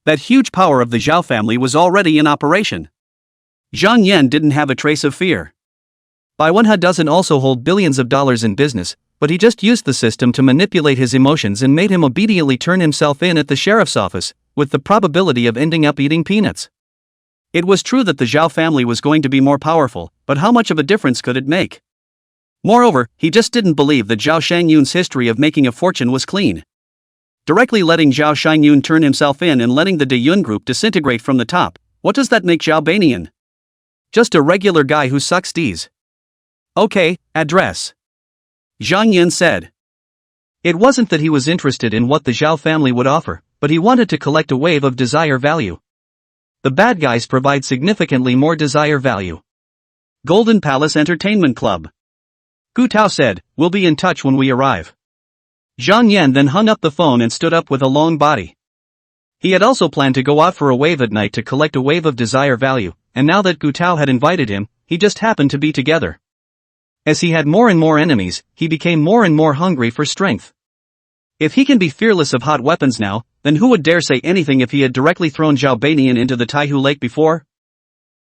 That huge power of the Zhao family was already in operation. Zhang Yan didn't have a trace of fear. Manhwa doesn't also hold billions of dollars in business, but he just used the system to manipulate his emotions and made him obediently turn himself in at the sheriff's office, with the probability of ending up eating peanuts. It was true that the Zhao family was going to be more powerful, but how much of a difference could it make? Moreover, he just didn't believe that Zhao Shangyun's history of making a fortune was clean. Directly letting Zhao Shangyun turn himself in and letting the De Yun group disintegrate from the top, what does that make Zhao Banian? Just a regular guy who sucks D's. "Okay, address," Zhang Yan said. It wasn't that he was interested in what the Zhao family would offer, but he wanted to collect a wave of desire value. The bad guys provide significantly more desire value. Golden Palace Entertainment Club. Gu Tao said, "We'll be in touch when we arrive." Zhang Yan then hung up the phone and stood up with a long body. He had also planned to go out for a wave at night to collect a wave of desire value, and now that Gu Tao had invited him, he just happened to be together. As he had more and more enemies, he became more and more hungry for strength. If he can be fearless of hot weapons now, then who would dare say anything if he had directly thrown Zhao Banian into the Taihu Lake before?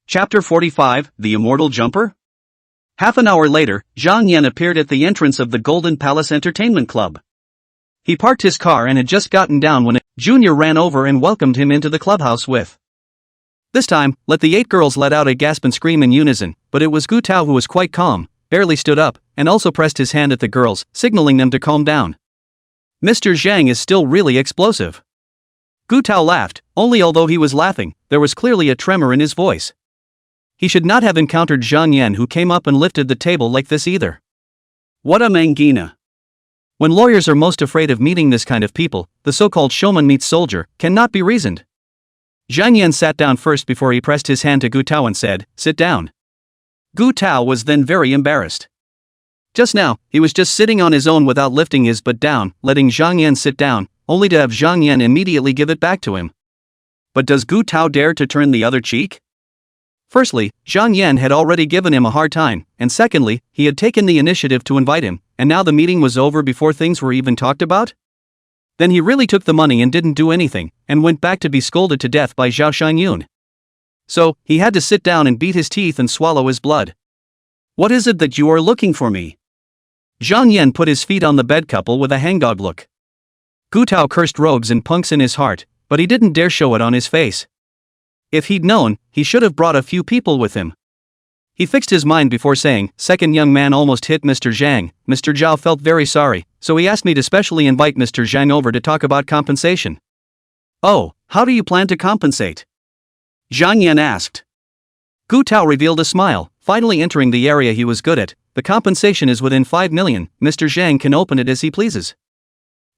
Chapter 45, The Immortal Jumper? Half an hour later, Zhang Yan appeared at the entrance of the Golden Palace Entertainment Club. He parked his car and had just gotten down when a junior ran over and welcomed him into the clubhouse with. This time, the 8 girls let out a gasp and scream in unison, but it was Gu Tao who was quite calm, barely stood up, and also pressed his hand at the girls, signaling them to calm down. Mr. Zhang is still really explosive. Gu Tao laughed, only although he was laughing, there was clearly a tremor in his voice. He should not have encountered Zhang Yan, who came up and lifted the table like this either. What a mangina. When lawyers are most afraid of meeting this kind of people, the so-called showman meets soldier cannot be reasoned. Zhang Yan sat down first before he pressed his hand to Gu Tao and said, "Sit down." Gu Tao was then very embarrassed. Just now, he was just sitting on his own without lifting his butt down, letting Zhang Yan sit down, only to have Zhang Yan immediately give it back to him. But does Gu Tao dare to turn the other cheek? Firstly, Zhang Yan had already given him a hard time, and secondly, he had taken the initiative to invite him, and now the meeting was over before things were even talked about? Then he really took the money and didn't do anything, and went back to be scolded to death by Zhao Xianyun. So, he had to sit down and beat his teeth and swallow his blood. What is it that you are looking for me? Zhang Yan put his feet on the bed couple with a hangdog look. Gu Tao cursed rogues and punks in his heart, but he didn't dare show it on his face. If he'd known, he should have brought a few people with him. He fixed his mind before saying, "Second young man almost hit Mr. Zhang. Mr. Zhao felt very sorry, so he asked me to specially invite Mr. Zhang over to talk about compensation." "Oh, how do you plan to compensate?" Zhang Yan asked. Gu Tao revealed a smile, finally entering the area he was good at. "The compensation is within 5 million, Mr. Zhang can open it as he pleases."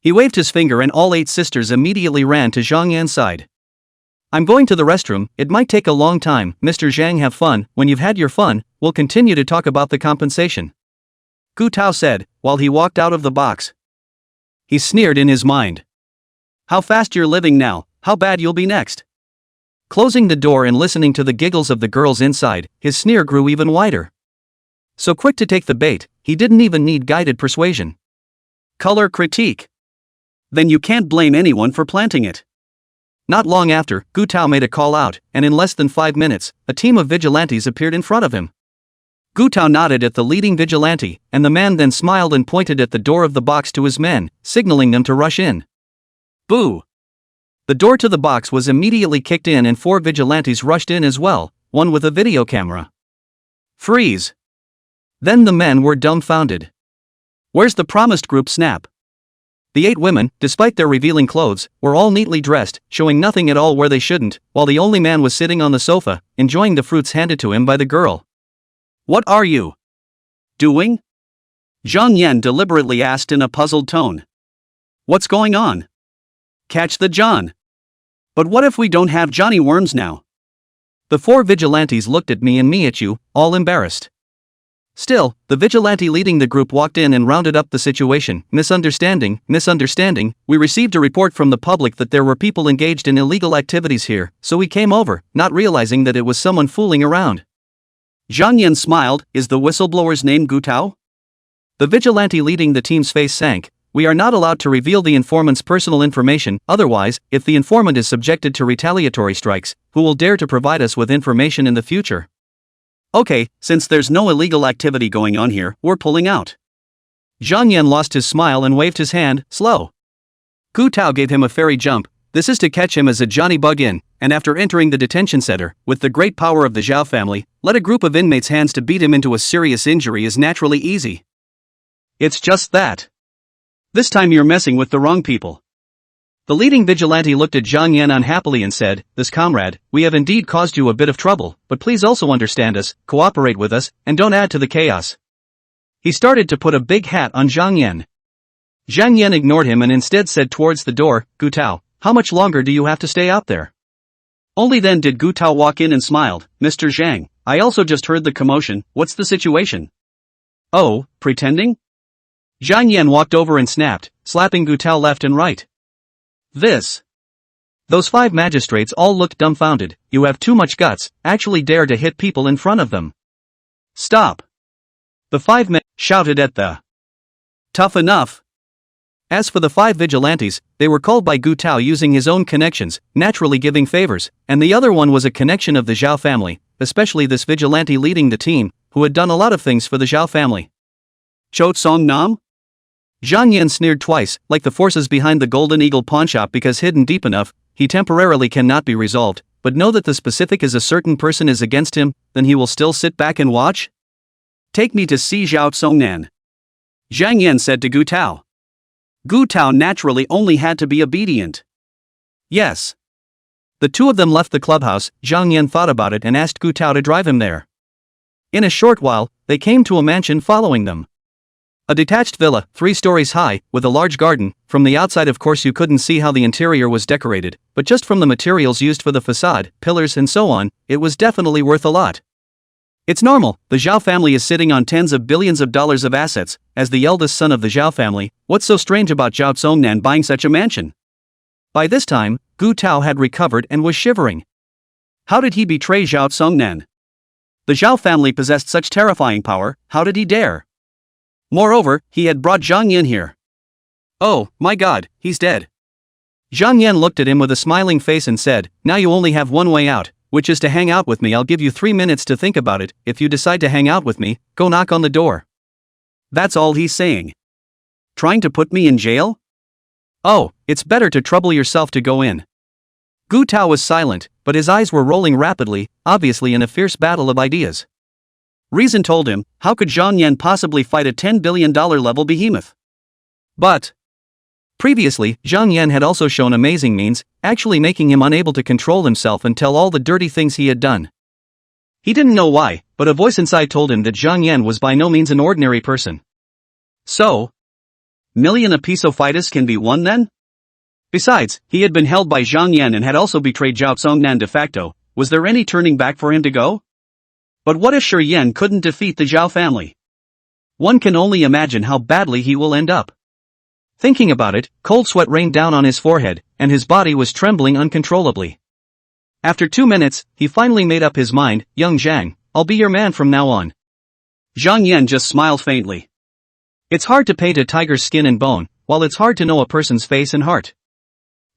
He waved his finger and all 8 sisters immediately ran to Zhang Yan's side. "I'm going to the restroom, it might take a long time, Mr. Zhang, have fun. When you've had your fun, we'll continue to talk about the compensation," Gu Tao said, while he walked out of the box. He sneered in his mind. "How fast you're living now, how bad you'll be next." Closing the door and listening to the giggles of the girls inside, his sneer grew even wider. So quick to take the bait, he didn't even need guided persuasion. Color critique. Then you can't blame anyone for planting it. Not long after, Gu Tao made a call out, and in less than 5 minutes, a team of vigilantes appeared in front of him. Gu Tao nodded at the leading vigilante, and the man then smiled and pointed at the door of the box to his men, signaling them to rush in. Boo! The door to the box was immediately kicked in and 4 vigilantes rushed in as well, one with a video camera. Freeze! Then the men were dumbfounded. Where's the promised group snap? The 8 women, despite their revealing clothes, were all neatly dressed, showing nothing at all where they shouldn't, while the only man was sitting on the sofa, enjoying the fruits handed to him by the girl. "What are you doing?" Zhang Yan deliberately asked in a puzzled tone. "What's going on?" "Catch the John." "But what if we don't have Johnny Worms now?" The 4 vigilantes looked at me and me at you, all embarrassed. Still, the vigilante leading the group walked in and rounded up the situation. Misunderstanding. We received a report from the public that there were people engaged in illegal activities here, so we came over, not realizing that it was someone fooling around." Zhang Yan smiled. "Is the whistleblower's name Gu Tao?" The vigilante leading the team's face sank. "We are not allowed to reveal the informant's personal information, otherwise, if the informant is subjected to retaliatory strikes, who will dare to provide us with information in the future?" "Okay, since there's no illegal activity going on here, we're pulling out." Zhang Yan lost his smile and waved his hand, slow. Gu Tao gave him a fairy jump. This is to catch him as a Johnny bug in, and after entering the detention center, with the great power of the Zhao family, let a group of inmates' hands to beat him into a serious injury is naturally easy. It's just that. This time you're messing with the wrong people. The leading vigilante looked at Zhang Yan unhappily and said, "This comrade, we have indeed caused you a bit of trouble, but please also understand us, cooperate with us, and don't add to the chaos." He started to put a big hat on Zhang Yan. Zhang Yan ignored him and instead said towards the door, "Gu Tao, how much longer do you have to stay out there?" Only then did Gu Tao walk in and smiled. "Mr. Zhang, I also just heard the commotion, what's the situation?" "Oh, pretending?" Zhang Yan walked over and snapped, slapping Gu Tao left and right. Those 5 magistrates all looked dumbfounded. "You have too much guts, actually dare to hit people in front of them." "Stop!" The 5 men shouted at the "Tough enough." As for the 5 vigilantes, they were called by Gu Tao using his own connections, naturally giving favors, and the other one was a connection of the Zhao family, especially this vigilante leading the team, who had done a lot of things for the Zhao family. "Cho Song Nam?" Zhang Yan sneered twice, like the forces behind the Golden Eagle pawnshop, because hidden deep enough, he temporarily cannot be resolved, but know that the specific is a certain person is against him, then he will still sit back and watch? "Take me to see Zhao Tsongnan," Zhang Yan said to Gu Tao. Gu Tao naturally only had to be obedient. Yes. The two of them left the clubhouse. Zhang Yan thought about it and asked Gu Tao to drive him there. In a short while, they came to a mansion following them. A detached villa, 3 stories high, with a large garden. From the outside of course you couldn't see how the interior was decorated, but just from the materials used for the facade, pillars and so on, it was definitely worth a lot. It's normal, the Zhao family is sitting on tens of billions of dollars of assets. As the eldest son of the Zhao family, what's so strange about Zhao Zongnan buying such a mansion? By this time, Gu Tao had recovered and was shivering. How did he betray Zhao Zongnan? The Zhao family possessed such terrifying power, how did he dare? Moreover, he had brought Zhang Yan here. Oh, my god, he's dead. Zhang Yan looked at him with a smiling face and said, now you only have one way out, which is to hang out with me. I'll give you 3 minutes to think about it. If you decide to hang out with me, go knock on the door. That's all he's saying. Trying to put me in jail? Oh, it's better to trouble yourself to go in. Gu Tao was silent, but his eyes were rolling rapidly, obviously in a fierce battle of ideas. Reason told him, how could Zhang Yan possibly fight a $10 billion level behemoth? But previously, Zhang Yan had also shown amazing means, actually making him unable to control himself and tell all the dirty things he had done. He didn't know why, but a voice inside told him that Zhang Yan was by no means an ordinary person. So, million a piso fighters can be won then? Besides, he had been held by Zhang Yan and had also betrayed Zhao Zongnan de facto. Was there any turning back for him to go? But what if Shi Yan couldn't defeat the Zhao family? One can only imagine how badly he will end up. Thinking about it, cold sweat rained down on his forehead, and his body was trembling uncontrollably. After 2 minutes, he finally made up his mind, young Zhang, I'll be your man from now on. Zhang Yan just smiled faintly. It's hard to paint a tiger's skin and bone, while it's hard to know a person's face and heart.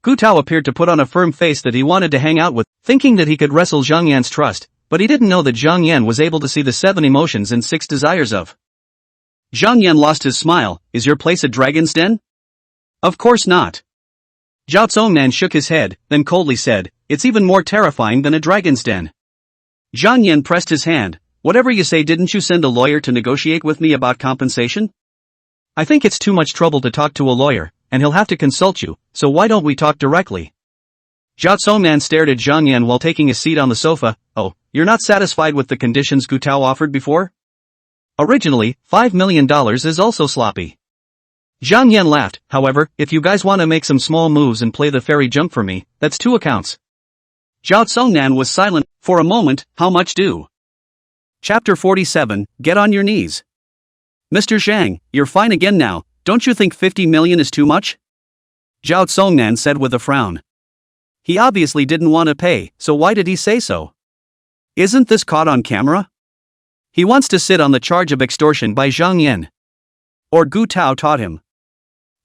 Gu Tao appeared to put on a firm face that he wanted to hang out with, thinking that he could wrestle Zhang Yan's trust. But he didn't know that Zhang Yan was able to see the 7 emotions and 6 desires of. Zhang Yan lost his smile. Is your place a dragon's den? Of course not. Zhao Zongnan shook his head, then coldly said, it's even more terrifying than a dragon's den. Zhang Yan pressed his hand. Whatever you say, didn't you send a lawyer to negotiate with me about compensation? I think it's too much trouble to talk to a lawyer, and he'll have to consult you, so why don't we talk directly? Zhao Zongnan stared at Zhang Yan while taking a seat on the sofa. Oh, you're not satisfied with the conditions Gu Tao offered before? Originally, $5 million is also sloppy. Zhang Yan laughed. However, if you guys want to make some small moves and play the fairy jump for me, that's 2 accounts. Zhao Zongnan was silent for a moment. How much do? Chapter 47, Get on your knees. Mr. Zhang, you're fine again now. Don't you think 50 million is too much? Zhao Zongnan said with a frown. He obviously didn't want to pay, so why did he say so? Isn't this caught on camera? He wants to sit on the charge of extortion by Zhang Yan. Or Gu Tao taught him.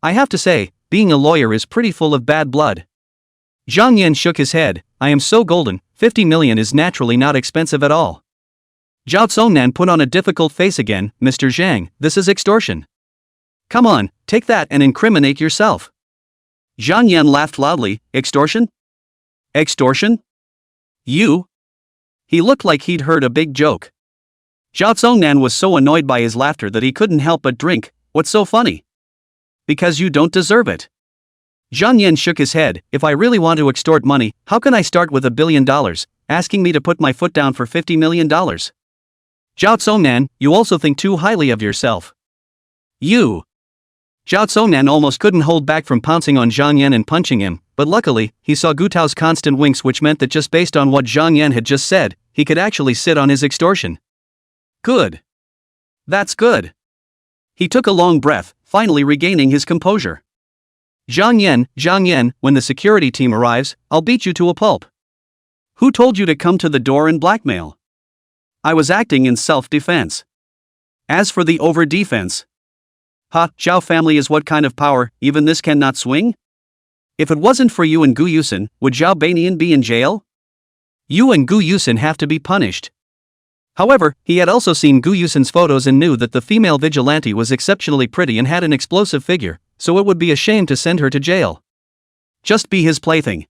I have to say, being a lawyer is pretty full of bad blood. Zhang Yan shook his head. I am so golden, 50 million is naturally not expensive at all. Zhao Zongnan put on a difficult face again. Mr. Zhang, this is extortion. Come on, take that and incriminate yourself. Zhang Yan laughed loudly. Extortion? Extortion? You? He looked like he'd heard a big joke. Zhao Zongnan was so annoyed by his laughter that he couldn't help but drink. What's so funny? Because you don't deserve it. Zhang Yan shook his head. If I really want to extort money, how can I start with $1 billion, asking me to put my foot down for $50 million? Zhao Zongnan, you also think too highly of yourself. You. Zhao Zongnan almost couldn't hold back from pouncing on Zhang Yan and punching him, but luckily, he saw Gu Tao's constant winks, which meant that just based on what Zhang Yan had just said, he could actually sit on his extortion. Good. That's good. He took a long breath, finally regaining his composure. Zhang Yan, when the security team arrives, I'll beat you to a pulp. Who told you to come to the door and blackmail? I was acting in self-defense. As for the over-defense, Zhao family is what kind of power, even this cannot swing? If it wasn't for you and Gu Yusin, would Zhao Banian be in jail? You and Gu Yusin have to be punished. However, he had also seen Gu Yusin's photos and knew that the female vigilante was exceptionally pretty and had an explosive figure, so it would be a shame to send her to jail. Just be his plaything.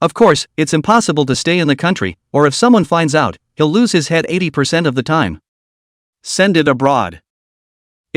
Of course, it's impossible to stay in the country, or if someone finds out, he'll lose his head 80% of the time. Send it abroad.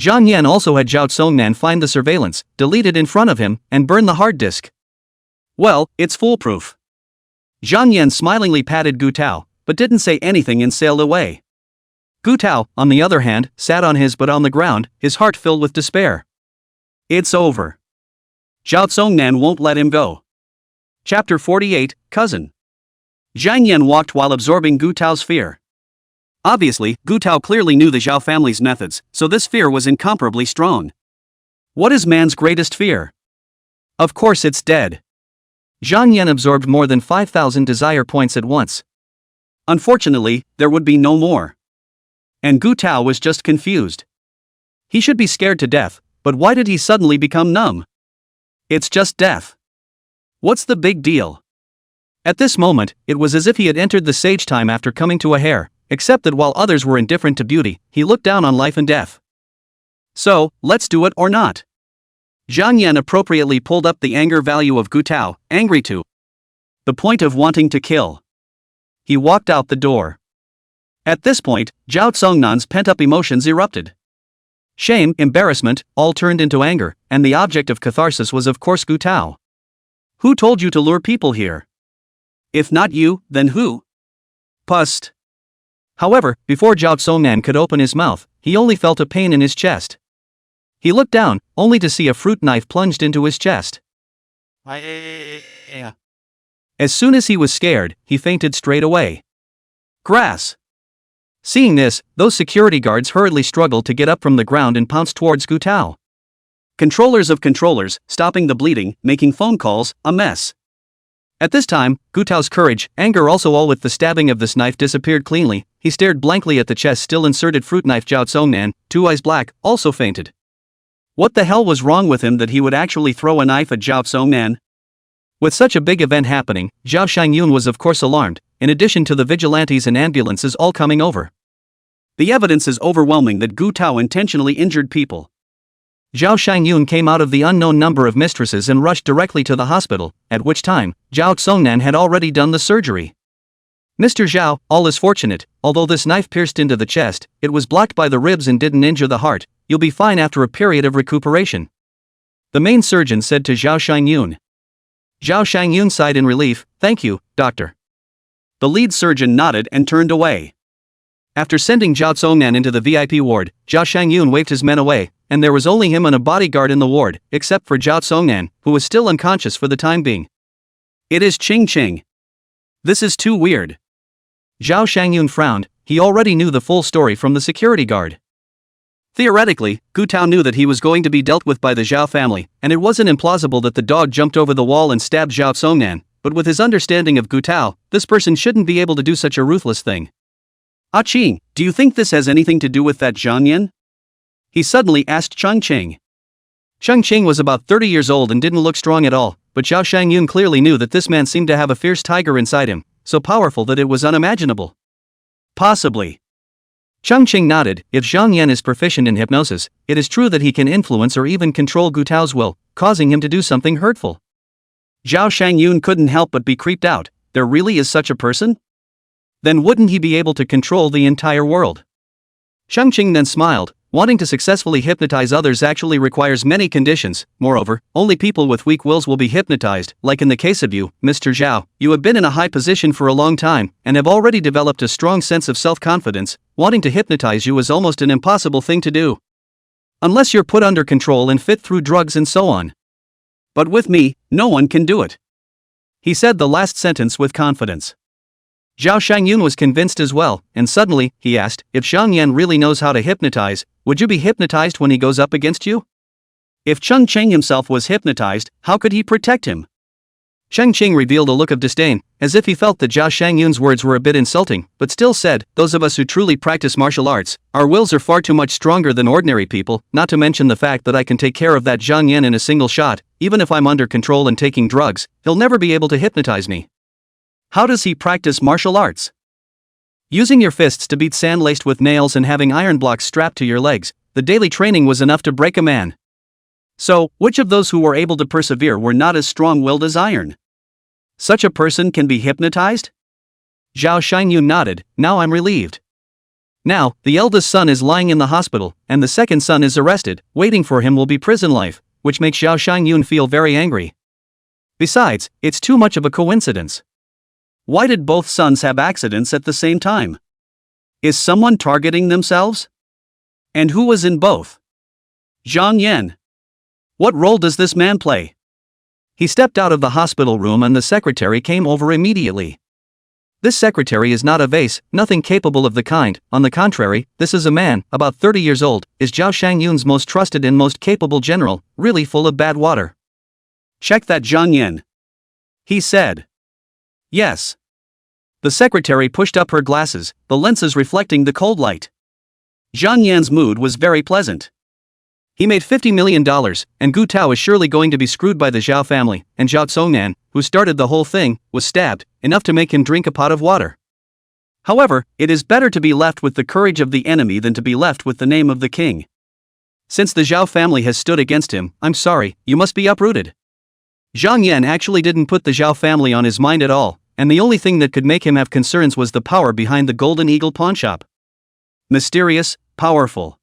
Zhang Yan also had Zhao Tsongnan find the surveillance, delete it in front of him, and burn the hard disk. Well, it's foolproof. Zhang Yan smilingly patted Gu Tao, but didn't say anything and sailed away. Gu Tao, on the other hand, sat on his butt on the ground, his heart filled with despair. It's over. Zhao Tsongnan won't let him go. Chapter 48, Cousin. Zhang Yan walked while absorbing Gu Tao's fear. Obviously, Gu Tao clearly knew the Zhao family's methods, so this fear was incomparably strong. What is man's greatest fear? Of course it's dead. Zhang Yan absorbed more than 5,000 desire points at once. Unfortunately, there would be no more. And Gu Tao was just confused. He should be scared to death, but why did he suddenly become numb? It's just death. What's the big deal? At this moment, it was as if he had entered the sage time after coming to a hare, except that while others were indifferent to beauty, he looked down on life and death. So, let's do it or not. Zhang Yan appropriately pulled up the anger value of Gu Tao, angry to the point of wanting to kill. He walked out the door. At this point, Zhao Tsongnan's pent-up emotions erupted. Shame, embarrassment, all turned into anger, and the object of catharsis was of course Gu Tao. Who told you to lure people here? If not you, then who? Pust. However, before Zhao Tsongnan could open his mouth, he only felt a pain in his chest. He looked down, only to see a fruit knife plunged into his chest. As soon as he was scared, he fainted straight away. Grass. Seeing this, those security guards hurriedly struggled to get up from the ground and pounced towards Gu Tao. Controllers of controllers, stopping the bleeding, making phone calls, a mess. At this time, Gu Tao's courage, anger also all with the stabbing of this knife disappeared cleanly. He stared blankly at the chest still inserted fruit knife. Zhao Tsongnan, 2 eyes black, also fainted. What the hell was wrong with him that he would actually throw a knife at Zhao Tsongnan? With such a big event happening, Zhao Shangyun was of course alarmed, in addition to the vigilantes and ambulances all coming over. The evidence is overwhelming that Gu Tao intentionally injured people. Zhao Shangyun came out of the unknown number of mistresses and rushed directly to the hospital, at which time, Zhao Tsongnan had already done the surgery. Mr. Zhao, all is fortunate, although this knife pierced into the chest, it was blocked by the ribs and didn't injure the heart, you'll be fine after a period of recuperation. The main surgeon said to Zhao Shangyun. Zhao Shangyun sighed in relief, thank you, doctor. The lead surgeon nodded and turned away. After sending Zhao Tsongnan into the VIP ward, Zhao Shangyun waved his men away, and there was only him and a bodyguard in the ward, except for Zhao Tsongnan, who was still unconscious for the time being. It is Ching Ching. This is too weird. Zhao Shangyun frowned, he already knew the full story from the security guard. Theoretically, Gu Tao knew that he was going to be dealt with by the Zhao family, and it wasn't implausible that the dog jumped over the wall and stabbed Zhao Tsongnan, but with his understanding of Gu Tao, this person shouldn't be able to do such a ruthless thing. Ah Ching, do you think this has anything to do with that Zhang Yan? He suddenly asked Cheng Qing. Cheng Qing was about 30 years old and didn't look strong at all, but Zhao Shangyun clearly knew that this man seemed to have a fierce tiger inside him, so powerful that it was unimaginable. Possibly. Cheng Qing nodded, if Zhang Yan is proficient in hypnosis, it is true that he can influence or even control Gu Tao's will, causing him to do something hurtful. Zhao Shangyun couldn't help but be creeped out, there really is such a person? Then wouldn't he be able to control the entire world? Cheng Qing then smiled, wanting to successfully hypnotize others actually requires many conditions, moreover, only people with weak wills will be hypnotized, like in the case of you, Mr. Zhao, you have been in a high position for a long time, and have already developed a strong sense of self-confidence, wanting to hypnotize you is almost an impossible thing to do. Unless you're put under control and fit through drugs and so on. But with me, no one can do it. He said the last sentence with confidence. Zhao Shangyun was convinced as well, and suddenly, he asked, if Zhang Yan really knows how to hypnotize, would you be hypnotized when he goes up against you? If Cheng Qing himself was hypnotized, how could he protect him? Cheng Qing revealed a look of disdain, as if he felt that Zhao Shangyun's words were a bit insulting, but still said, those of us who truly practice martial arts, our wills are far too much stronger than ordinary people, not to mention the fact that I can take care of that Zhang Yan in a single shot, even if I'm under control and taking drugs, he'll never be able to hypnotize me. How does he practice martial arts? Using your fists to beat sand laced with nails and having iron blocks strapped to your legs, the daily training was enough to break a man. So, which of those who were able to persevere were not as strong-willed as iron? Such a person can be hypnotized? Zhao Shangyun nodded, now I'm relieved. Now, the eldest son is lying in the hospital, and the second son is arrested. Waiting for him will be prison life, which makes Zhao Xiangyun feel very angry. Besides, it's too much of a coincidence. Why did both sons have accidents at the same time? Is someone targeting themselves? And who was in both? Zhang Yan. What role does this man play? He stepped out of the hospital room and the secretary came over immediately. This secretary is not a vase, nothing capable of the kind. On the contrary, this is a man, about 30 years old, is Zhao Xiangyun's most trusted and most capable general, really full of bad water. Check that, Zhang Yan, he said. Yes. The secretary pushed up her glasses, the lenses reflecting the cold light. Zhang Yan's mood was very pleasant. He made $50 million, and Gu Tao is surely going to be screwed by the Zhao family, and Zhao Tsongnan, who started the whole thing, was stabbed, enough to make him drink a pot of water. However, it is better to be left with the courage of the enemy than to be left with the name of the king. Since the Zhao family has stood against him, I'm sorry, you must be uprooted. Zhang Yan actually didn't put the Zhao family on his mind at all, and the only thing that could make him have concerns was the power behind the Golden Eagle pawnshop. Mysterious, powerful.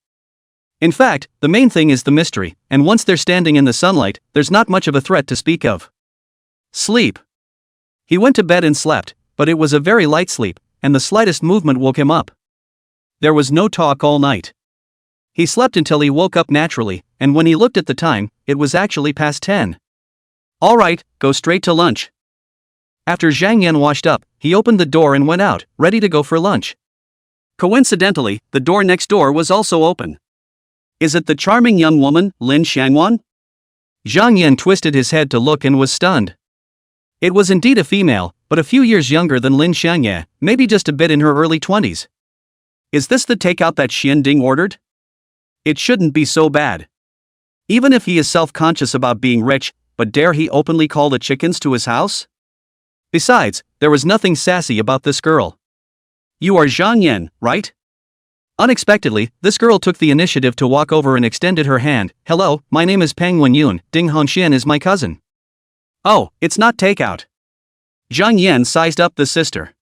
In fact, the main thing is the mystery, and once they're standing in the sunlight, there's not much of a threat to speak of. Sleep. He went to bed and slept, but it was a very light sleep, and the slightest movement woke him up. There was no talk all night. He slept until he woke up naturally, and when he looked at the time, it was actually past 10. All right, go straight to lunch. After Zhang Yan washed up, he opened the door and went out, ready to go for lunch. Coincidentally, the door next door was also open. Is it the charming young woman, Lin Xiangwan? Zhang Yan twisted his head to look and was stunned. It was indeed a female, but a few years younger than Lin Xiangye, maybe just a bit in her early 20s. Is this the takeout that Xian Ding ordered? It shouldn't be so bad. Even if he is self-conscious about being rich, but dare he openly call the chickens to his house? Besides, there was nothing sassy about this girl. You are Zhang Yan, right? Unexpectedly, this girl took the initiative to walk over and extended her hand. Hello, my name is Peng Wenyun, Ding Hongxian is my cousin. Oh, it's not takeout. Zhang Yan sized up the sister.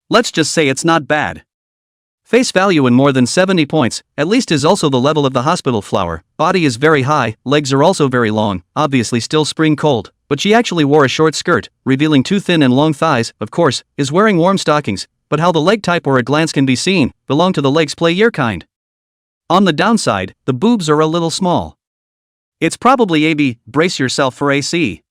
Let's just say it's not bad. Face value in more than 70 points, at least is also the level of the hospital flower. Body is very high, legs are also very long, obviously still spring cold, but she actually wore a short skirt, revealing two thin and long thighs, of course, is wearing warm stockings, but how the leg type or a glance can be seen, belong to the legs play year kind. On the downside, the boobs are a little small. It's probably AB, brace yourself for AC.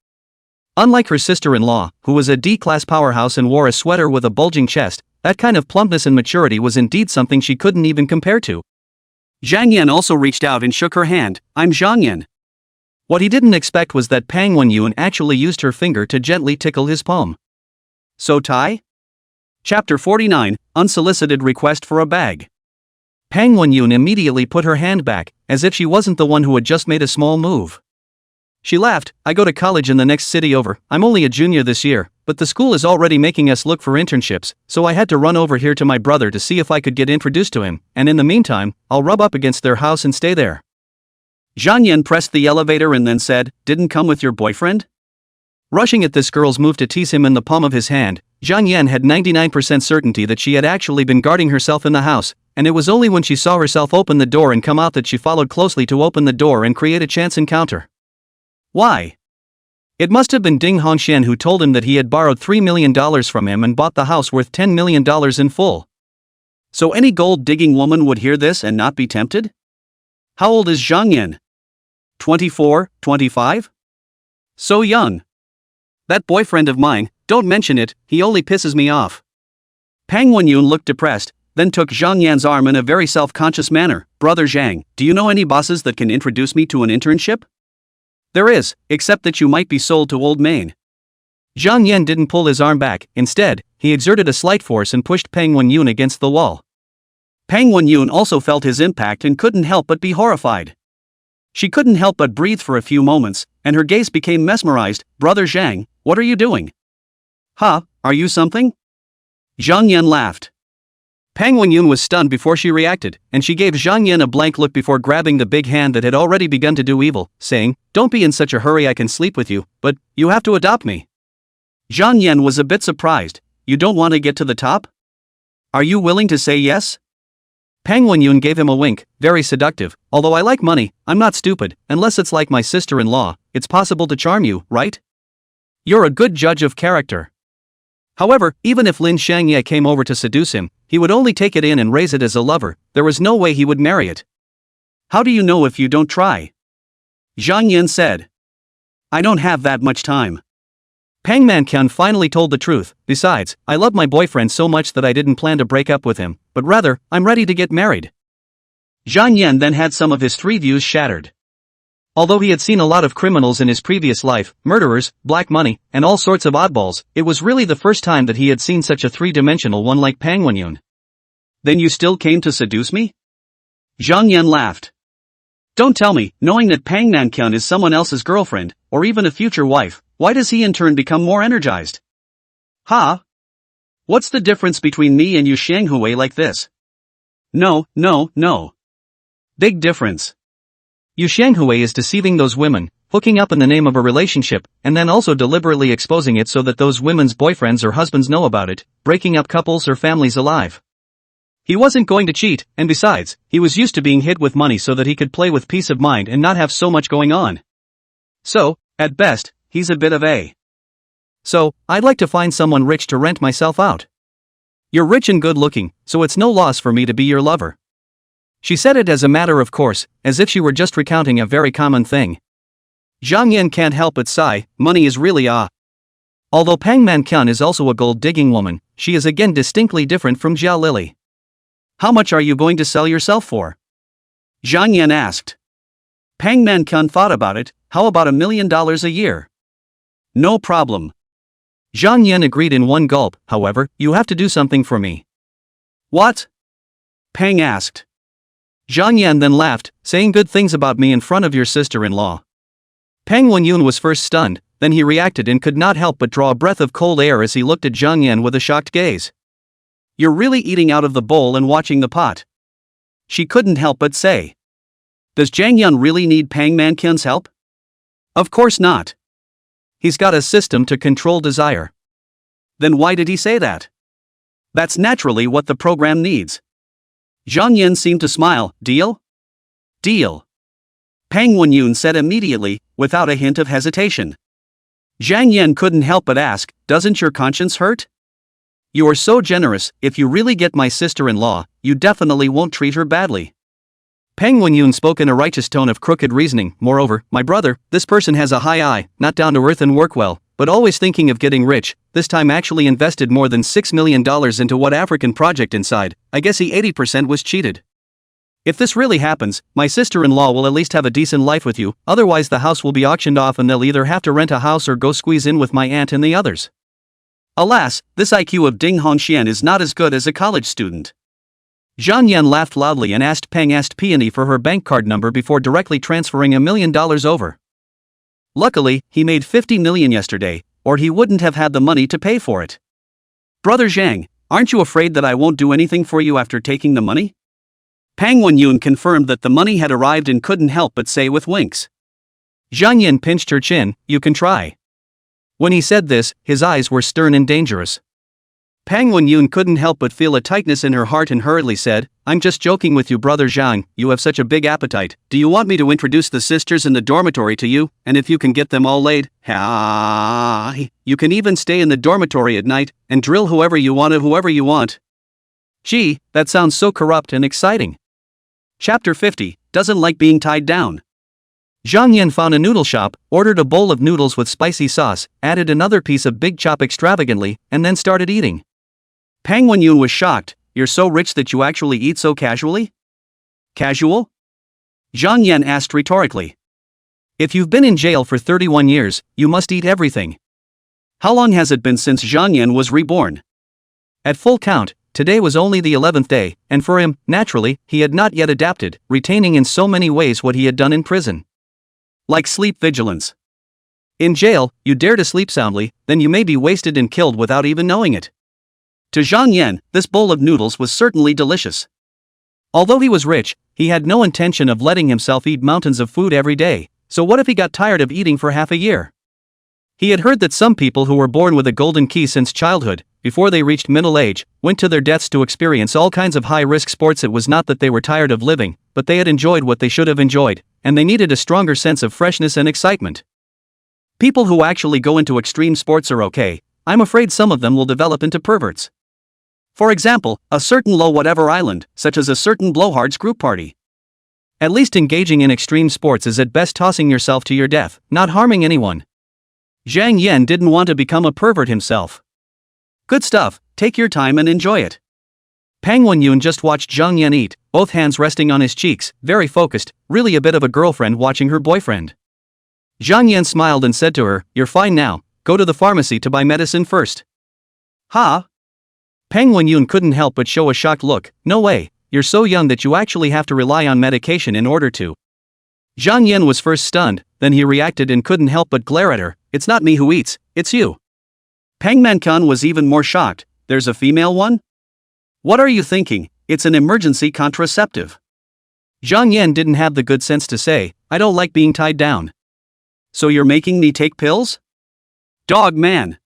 Unlike her sister-in-law, who was a D-class powerhouse and wore a sweater with a bulging chest, that kind of plumpness and maturity was indeed something she couldn't even compare to. Zhang Yan also reached out and shook her hand. I'm Zhang Yan. What he didn't expect was that Peng Wenyun actually used her finger to gently tickle his palm. So Tai? Chapter 49, Unsolicited Request for a Bag. Peng Wenyun immediately put her hand back, as if she wasn't the one who had just made a small move. She laughed. I go to college in the next city over, I'm only a junior this year, but the school is already making us look for internships, so I had to run over here to my brother to see if I could get introduced to him, and in the meantime, I'll rub up against their house and stay there. Zhang Yan pressed the elevator and then said, didn't come with your boyfriend? Rushing at this girl's move to tease him in the palm of his hand, Zhang Yan had 99% certainty that she had actually been guarding herself in the house, and it was only when she saw herself open the door and come out that she followed closely to open the door and create a chance encounter. Why? It must have been Ding Hongxian who told him that he had borrowed $3 million from him and bought the house worth $10 million in full. So any gold-digging woman would hear this and not be tempted? How old is Zhang Yan? 24, 25? So young. That boyfriend of mine, don't mention it, he only pisses me off. Peng Wenyun looked depressed, then took Zhang Yan's arm in a very self-conscious manner. Brother Zhang, do you know any bosses that can introduce me to an internship? There is, except that you might be sold to old Maine. Zhang Yan didn't pull his arm back, instead, he exerted a slight force and pushed Peng Wenyun against the wall. Peng Wenyun also felt his impact and couldn't help but be horrified. She couldn't help but breathe for a few moments, and her gaze became mesmerized. Brother Zhang, what are you doing? Huh, are you something? Zhang Yan laughed. Peng Wenyun was stunned before she reacted, and she gave Zhang Yan a blank look before grabbing the big hand that had already begun to do evil, saying, don't be in such a hurry, I can sleep with you, but you have to adopt me. Zhang Yan was a bit surprised. You don't want to get to the top? Are you willing to say yes? Pang Wenyun gave him a wink, very seductive. Although I like money, I'm not stupid, unless it's like my sister-in-law, it's possible to charm you, right? You're a good judge of character. However, even if Lin Xiangye came over to seduce him, he would only take it in and raise it as a lover. There was no way he would marry it. How do you know if you don't try? Zhang Yin said. I don't have that much time. Pang Manqian finally told the truth. Besides, I love my boyfriend so much that I didn't plan to break up with him, but rather, I'm ready to get married. Zhang Yan then had some of his three views shattered. Although he had seen a lot of criminals in his previous life, murderers, black money, and all sorts of oddballs, it was really the first time that he had seen such a three-dimensional one like Pang Wenyun. Then you still came to seduce me? Zhang Yan laughed. Don't tell me, knowing that Pang Manqian is someone else's girlfriend, or even a future wife, why does he in turn become more energized? Ha? What's the difference between me and Yu Xianghui like this? No. Big difference. Yu Xianghui is deceiving those women, hooking up in the name of a relationship, and then also deliberately exposing it so that those women's boyfriends or husbands know about it, breaking up couples or families alive. He wasn't going to cheat, and besides, he was used to being hit with money so that he could play with peace of mind and not have so much going on. So, at best, he's a bit of a. So, I'd like to find someone rich to rent myself out. You're rich and good looking, so it's no loss for me to be your lover. She said it as a matter of course, as if she were just recounting a very common thing. Zhang Yan can't help but sigh, money is really ah. Although Pang Manqian is also a gold-digging woman, she is again distinctly different from Jia Lily. How much are you going to sell yourself for? Zhang Yan asked. Pang Manqian thought about it. How about $1 million a year? No problem. Zhang Yan agreed in one gulp. However, you have to do something for me. What? Pang asked. Zhang Yan then laughed, saying good things about me in front of your sister-in-law. Pang Wenyun was first stunned, then he reacted and could not help but draw a breath of cold air as he looked at Zhang Yan with a shocked gaze. You're really eating out of the bowl and watching the pot. She couldn't help but say. Does Zhang Yan really need Pang Manqian's help? Of course not. He's got a system to control desire. Then why did he say that? That's naturally what the program needs. Zhang Yan seemed to smile. Deal? Deal. Pang Wenyun said immediately, without a hint of hesitation. Zhang Yan couldn't help but ask, doesn't your conscience hurt? You are so generous, if you really get my sister-in-law, you definitely won't treat her badly. Pang Wenyun spoke in a righteous tone of crooked reasoning. Moreover, my brother, this person has a high eye, not down to earth and work well, but always thinking of getting rich, this time actually invested more than $6 million into what African project inside. I guess he 80% was cheated. If this really happens, my sister-in-law will at least have a decent life with you, otherwise the house will be auctioned off and they'll either have to rent a house or go squeeze in with my aunt and the others. Alas, this IQ of Ding Hongxian is not as good as a college student. Zhang Yan laughed loudly and asked Peony for her bank card number before directly transferring $1 million over. Luckily, he made 50 million yesterday, or he wouldn't have had the money to pay for it. Brother Zhang, aren't you afraid that I won't do anything for you after taking the money? Pang Wenyun confirmed that the money had arrived and couldn't help but say with winks. Zhang Yan pinched her chin, you can try. When he said this, his eyes were stern and dangerous. Pang Wenyun couldn't help but feel a tightness in her heart and hurriedly said, I'm just joking with you, brother Zhang, you have such a big appetite. Do you want me to introduce the sisters in the dormitory to you, and if you can get them all laid, you can even stay in the dormitory at night, and drill whoever you want. Gee, that sounds so corrupt and exciting. Chapter 50, doesn't like being tied down. Zhang Yan found a noodle shop, ordered a bowl of noodles with spicy sauce, added another piece of big chop extravagantly, and then started eating. Pang Wenyun was shocked. You're so rich that you actually eat so casually? Casual? Zhang Yan asked rhetorically. If you've been in jail for 31 years, you must eat everything. How long has it been since Zhang Yan was reborn? At full count, today was only the 11th day, and for him, naturally, he had not yet adapted, retaining in so many ways what he had done in prison. Like sleep vigilance. In jail, you dare to sleep soundly, then you may be wasted and killed without even knowing it. To Zhang Yan, this bowl of noodles was certainly delicious. Although he was rich, he had no intention of letting himself eat mountains of food every day, so what if he got tired of eating for half a year? He had heard that some people who were born with a golden key since childhood, before they reached middle age, went to their deaths to experience all kinds of high-risk sports. It was not that they were tired of living, but they had enjoyed what they should have enjoyed, and they needed a stronger sense of freshness and excitement. People who actually go into extreme sports are okay. I'm afraid some of them will develop into perverts. For example, a certain low whatever island, such as a certain blowhard's group party. At least engaging in extreme sports is at best tossing yourself to your death, not harming anyone. Zhang Yan didn't want to become a pervert himself. Good stuff, take your time and enjoy it. Pang Wenyun just watched Zhang Yan eat, both hands resting on his cheeks, very focused, really a bit of a girlfriend watching her boyfriend. Zhang Yan smiled and said to her, "You're fine now, go to the pharmacy to buy medicine first." "Huh?" Pang Wenyun couldn't help but show a shocked look. "No way, you're so young that you actually have to rely on medication in order to." Zhang Yan was first stunned, then he reacted and couldn't help but glare at her. "It's not me who eats, it's you." Pang Mankan was even more shocked. "There's a female one? What are you thinking? It's an emergency contraceptive." Zhang Yan didn't have the good sense to say, "I don't like being tied down." "So you're making me take pills? Dog man."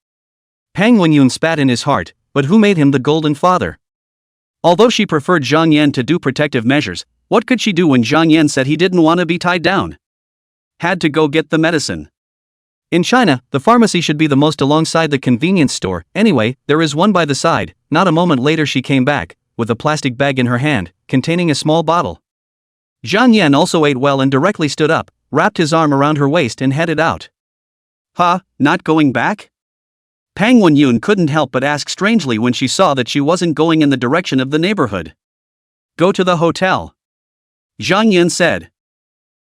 Pang Wenyun spat in his heart, but who made him the golden father? Although she preferred Zhang Yan to do protective measures, what could she do when Zhang Yan said he didn't want to be tied down? Had to go get the medicine. In China, the pharmacy should be the most alongside the convenience store. Anyway, there is one by the side. Not a moment later she came back, with a plastic bag in her hand, containing a small bottle. Zhang Yan also ate well and directly stood up, wrapped his arm around her waist and headed out. "Huh, not going back?" Pang Wenyun couldn't help but ask strangely when she saw that she wasn't going in the direction of the neighborhood. "Go to the hotel," Zhang Yan said.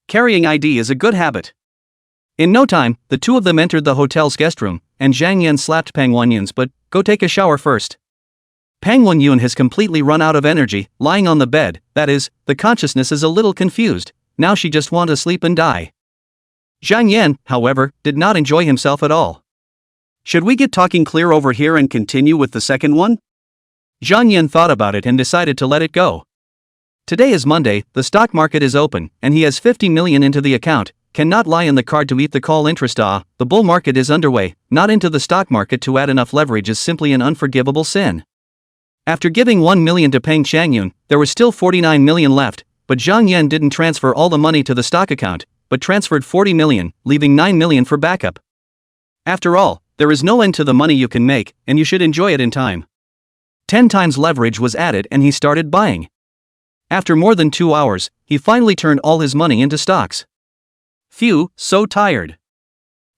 Carrying ID is a good habit. In no time, the two of them entered the hotel's guest room, and Zhang Yan slapped Pang Wenyun's "But go take a shower first." Pang Wenyun has completely run out of energy, lying on the bed, that is, the consciousness is a little confused, now she just wants to sleep and die. Zhang Yan, however, did not enjoy himself at all. "Should we get talking clear over here and continue with the second one?" Zhang Yan thought about it and decided to let it go. Today is Monday, the stock market is open, and he has 50 million into the account, cannot lie in the card to eat the call interest. The bull market is underway, not into the stock market to add enough leverage is simply an unforgivable sin. After giving 1 million to Peng Changyun, there was still 49 million left, but Zhang Yan didn't transfer all the money to the stock account, but transferred 40 million, leaving 9 million for backup. After all, there is no end to the money you can make, and you should enjoy it in time. 10 times leverage was added and he started buying. After more than 2 hours, he finally turned all his money into stocks. Phew, so tired.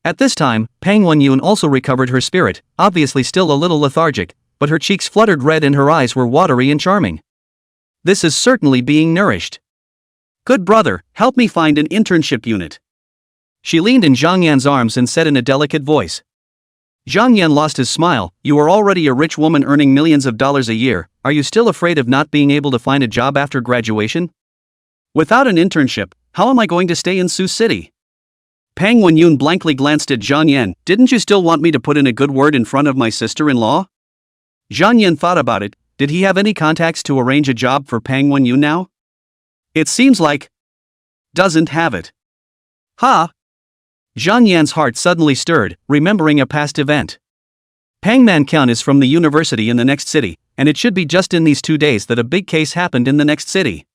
At this time, Pang Wenyun also recovered her spirit, obviously still a little lethargic, but her cheeks fluttered red and her eyes were watery and charming. This is certainly being nourished. "Good brother, help me find an internship unit." She leaned in Zhang Yan's arms and said in a delicate voice. Zhang Yan lost his smile. "You are already a rich woman earning millions of dollars a year, are you still afraid of not being able to find a job after graduation? Without an internship, how am I going to stay in Sioux City?" Pang Wenyun blankly glanced at Zhang Yan. "Didn't you still want me to put in a good word in front of my sister-in-law?" Zhang Yan thought about it. Did he have any contacts to arrange a job for Pang Wenyun now? It seems like doesn't have it. Ha! Zhang Yan's heart suddenly stirred, remembering a past event. Pang Mankan is from the university in the next city, and it should be just in these 2 days that a big case happened in the next city.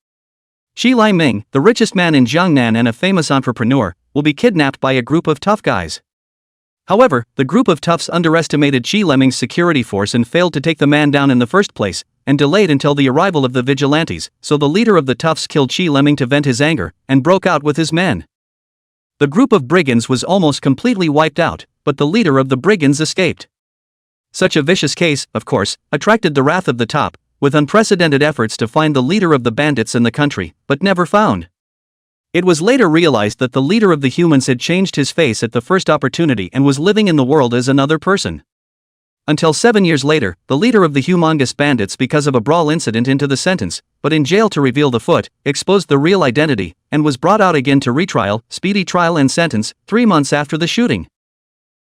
Shi Lai Ming, the richest man in Jiangnan and a famous entrepreneur, will be kidnapped by a group of tough guys. However, the group of toughs underestimated Shi Leming's security force and failed to take the man down in the first place, and delayed until the arrival of the vigilantes, so the leader of the toughs killed Shi Leming to vent his anger, and broke out with his men. The group of brigands was almost completely wiped out, but the leader of the brigands escaped. Such a vicious case, of course, attracted the wrath of the top, with unprecedented efforts to find the leader of the bandits in the country, but never found. It was later realized that the leader of the humans had changed his face at the first opportunity and was living in the world as another person. Until 7 years later, the leader of the humongous bandits because of a brawl incident into the sentence, but in jail to reveal the foot, exposed the real identity, and was brought out again to retrial, speedy trial and sentence, 3 months after the shooting.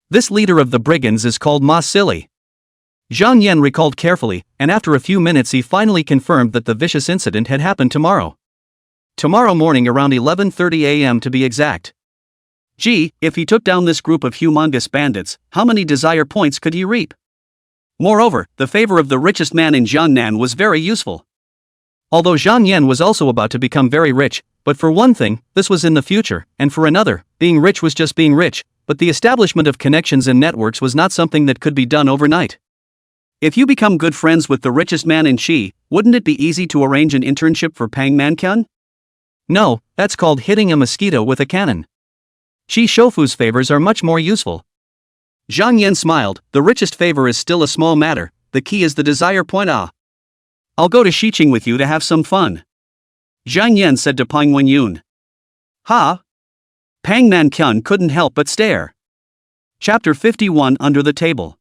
This leader of the brigands is called Ma Sili. Zhang Yan recalled carefully, and after a few minutes he finally confirmed that the vicious incident had happened tomorrow. Tomorrow morning around 11:30 a.m. to be exact. Gee, if he took down this group of humongous bandits, how many desire points could he reap? Moreover, the favor of the richest man in Jiangnan was very useful. Although Zhang Yan was also about to become very rich, but for one thing, this was in the future, and for another, being rich was just being rich, but the establishment of connections and networks was not something that could be done overnight. If you become good friends with the richest man in Xi, wouldn't it be easy to arrange an internship for Pang Mankyun? No, that's called hitting a mosquito with a cannon. Xi Shoufu's favors are much more useful. Zhang Yan smiled. The richest favor is still a small matter, the key is the desire point. I'll go to Xiqing with you to have some fun. Zhang Yan said to Pang Wenyun. Ha! Pang Mankyun couldn't help but stare. Chapter 51 Under the Table.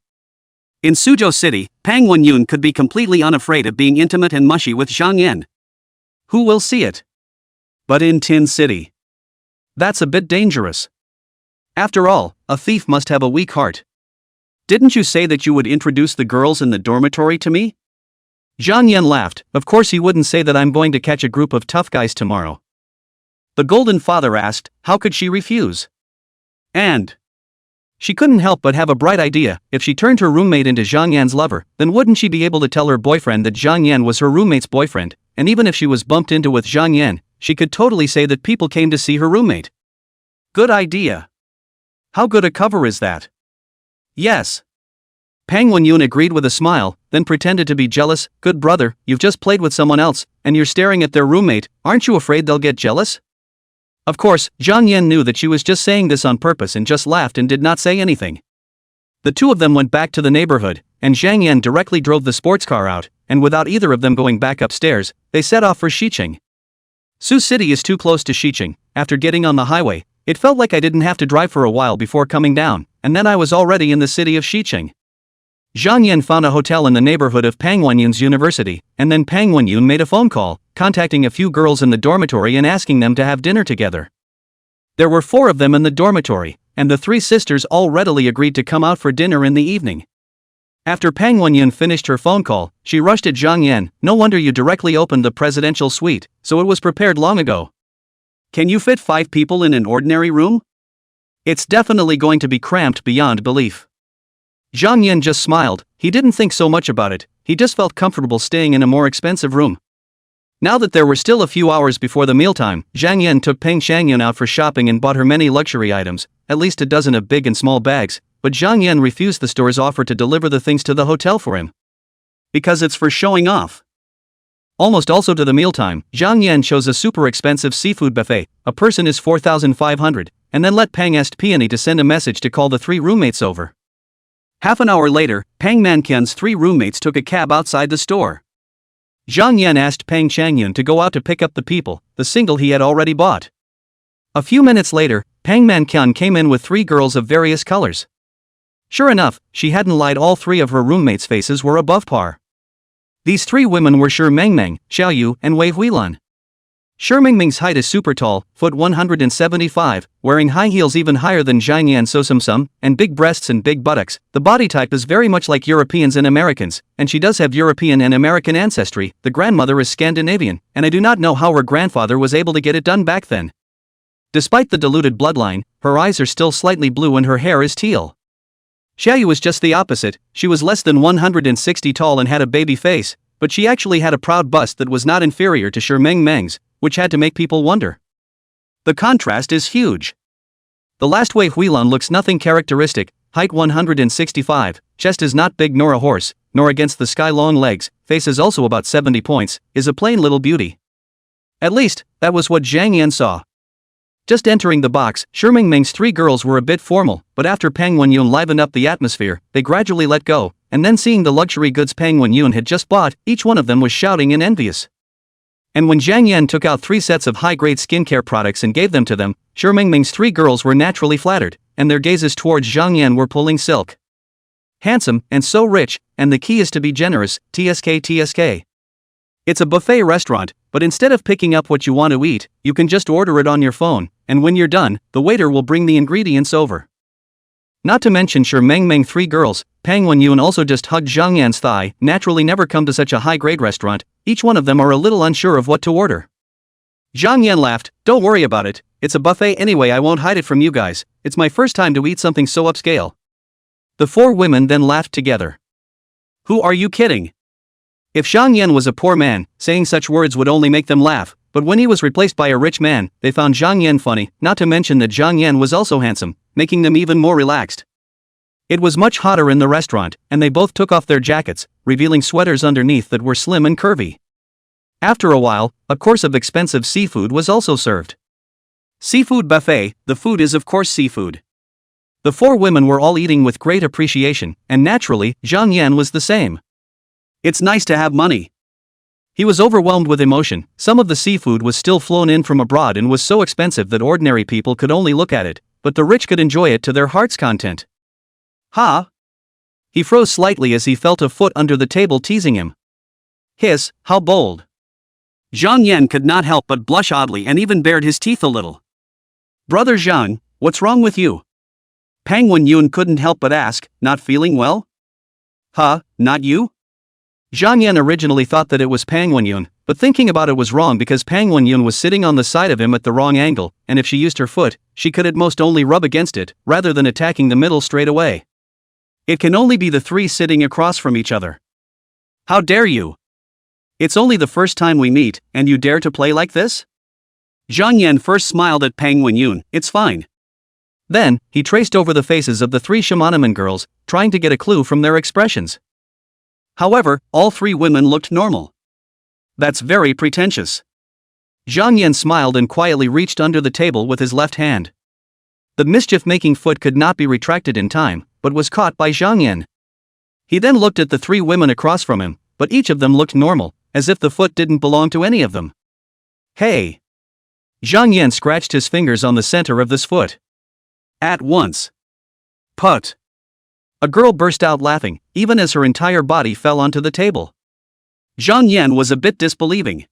In Suzhou City, Pang Wenyun could be completely unafraid of being intimate and mushy with Zhang Yan. Who will see it? But in Tin City, that's a bit dangerous. After all, a thief must have a weak heart. Didn't you say that you would introduce the girls in the dormitory to me? Zhang Yan laughed. Of course he wouldn't say that I'm going to catch a group of tough guys tomorrow. The Golden Father asked, how could she refuse? And she couldn't help but have a bright idea. If she turned her roommate into Zhang Yan's lover, then wouldn't she be able to tell her boyfriend that Zhang Yan was her roommate's boyfriend, and even if she was bumped into with Zhang Yan, she could totally say that people came to see her roommate. Good idea. How good a cover is that? Yes. Pang Wenyun agreed with a smile, then pretended to be jealous. Good brother, you've just played with someone else, and you're staring at their roommate, aren't you afraid they'll get jealous? Of course, Zhang Yan knew that she was just saying this on purpose and just laughed and did not say anything. The two of them went back to the neighborhood, and Zhang Yan directly drove the sports car out, and without either of them going back upstairs, they set off for Xiqing. Su City is too close to Xiqing. After getting on the highway, it felt like I didn't have to drive for a while before coming down, and then I was already in the city of Xiqing. Zhang Yan found a hotel in the neighborhood of Pang Wenyun's university, and then Pang Wenyun made a phone call, contacting a few girls in the dormitory and asking them to have dinner together. There were 4 of them in the dormitory, and the 3 sisters all readily agreed to come out for dinner in the evening. After Pang Wenyun finished her phone call, she rushed at Zhang Yan. No wonder you directly opened the presidential suite, so it was prepared long ago. Can you fit 5 people in an ordinary room? It's definitely going to be cramped beyond belief. Zhang Yan just smiled. He didn't think so much about it, he just felt comfortable staying in a more expensive room. Now that there were still a few hours before the mealtime, Zhang Yan took Peng Shangyun out for shopping and bought her many luxury items, at least a dozen of big and small bags, but Zhang Yan refused the store's offer to deliver the things to the hotel for him. Because it's for showing off. Almost also to the mealtime, Zhang Yan chose a super expensive seafood buffet. A person is 4,500, and then let Pang asked Peony to send a message to call the 3 roommates over. Half an hour later, Pang Mankyun's 3 roommates took a cab outside the store. Zhang Yan asked Pang Shangyun to go out to pick up the people, the single he had already bought. A few minutes later, Pang Mankyun came in with 3 girls of various colors. Sure enough, she hadn't lied, all 3 of her roommates' faces were above par. These 3 women were Shi Mengmeng, Xiao Yu, and Wei Huilan. Shi Mengmeng's height is super tall, foot 175, wearing high heels even higher than Zhang Yan Sosum, and big breasts and big buttocks. The body type is very much like Europeans and Americans, and she does have European and American ancestry. The grandmother is Scandinavian, and I do not know how her grandfather was able to get it done back then. Despite the diluted bloodline, her eyes are still slightly blue and her hair is teal. Xiaoyu was just the opposite. She was less than 160 tall and had a baby face, but she actually had a proud bust that was not inferior to Shi Mengmeng's, which had to make people wonder. The contrast is huge. The last Wei Huilan looks nothing characteristic, height 165, chest is not big nor a horse, nor against the sky, long legs, face is also about 70 points, is a plain little beauty. At least, that was what Zhang Yan saw. Just entering the box, Shi Mengmeng's 3 girls were a bit formal, but after Pang Wenyun livened up the atmosphere, they gradually let go, and then seeing the luxury goods Pang Wenyun had just bought, each one of them was shouting and envious. And when Zhang Yan took out 3 sets of high-grade skincare products and gave them to them, Shi Mengmeng's 3 girls were naturally flattered, and their gazes towards Zhang Yan were pulling silk. Handsome, and so rich, and the key is to be generous, TSK. It's a buffet restaurant, but instead of picking up what you want to eat, you can just order it on your phone, and when you're done, the waiter will bring the ingredients over. Not to mention Shi Mengmeng 3 girls, Pang Wenyun also just hugged Zhang Yan's thigh, naturally never come to such a high-grade restaurant, each one of them are a little unsure of what to order. Zhang Yan laughed, don't worry about it, it's a buffet anyway, I won't hide it from you guys, it's my first time to eat something so upscale. The 4 women then laughed together. Who are you kidding? If Zhang Yan was a poor man, saying such words would only make them laugh, but when he was replaced by a rich man, they found Zhang Yan funny, not to mention that Zhang Yan was also handsome, making them even more relaxed. It was much hotter in the restaurant, and they both took off their jackets, revealing sweaters underneath that were slim and curvy. After a while, a course of expensive seafood was also served. Seafood buffet, the food is of course seafood. The four women were all eating with great appreciation, and naturally, Zhang Yan was the same. It's nice to have money. He was overwhelmed with emotion. Some of the seafood was still flown in from abroad and was so expensive that ordinary people could only look at it, but the rich could enjoy it to their heart's content. Ha! He froze slightly as he felt a foot under the table teasing him. Hiss, how bold! Zhang Yan could not help but blush oddly and even bared his teeth a little. Brother Zhang, what's wrong with you? Pang Wenyun couldn't help but ask, not feeling well? Huh, not you? Zhang Yan originally thought that it was Pang Wenyun, but thinking about it was wrong because Pang Wenyun was sitting on the side of him at the wrong angle, and if she used her foot, she could at most only rub against it, rather than attacking the middle straight away. It can only be the three sitting across from each other. How dare you? It's only the first time we meet, and you dare to play like this? Zhang Yan first smiled at Pang Wenyun, it's fine. Then, he traced over the faces of the three Shamanaman girls, trying to get a clue from their expressions. However, all three women looked normal. That's very pretentious. Zhang Yan smiled and quietly reached under the table with his left hand. The mischief-making foot could not be retracted in time, but was caught by Zhang Yan. He then looked at the three women across from him, but each of them looked normal, as if the foot didn't belong to any of them. Hey! Zhang Yan scratched his fingers on the center of this foot. At once. Put! A girl burst out laughing, even as her entire body fell onto the table. Zhang Yan was a bit disbelieving.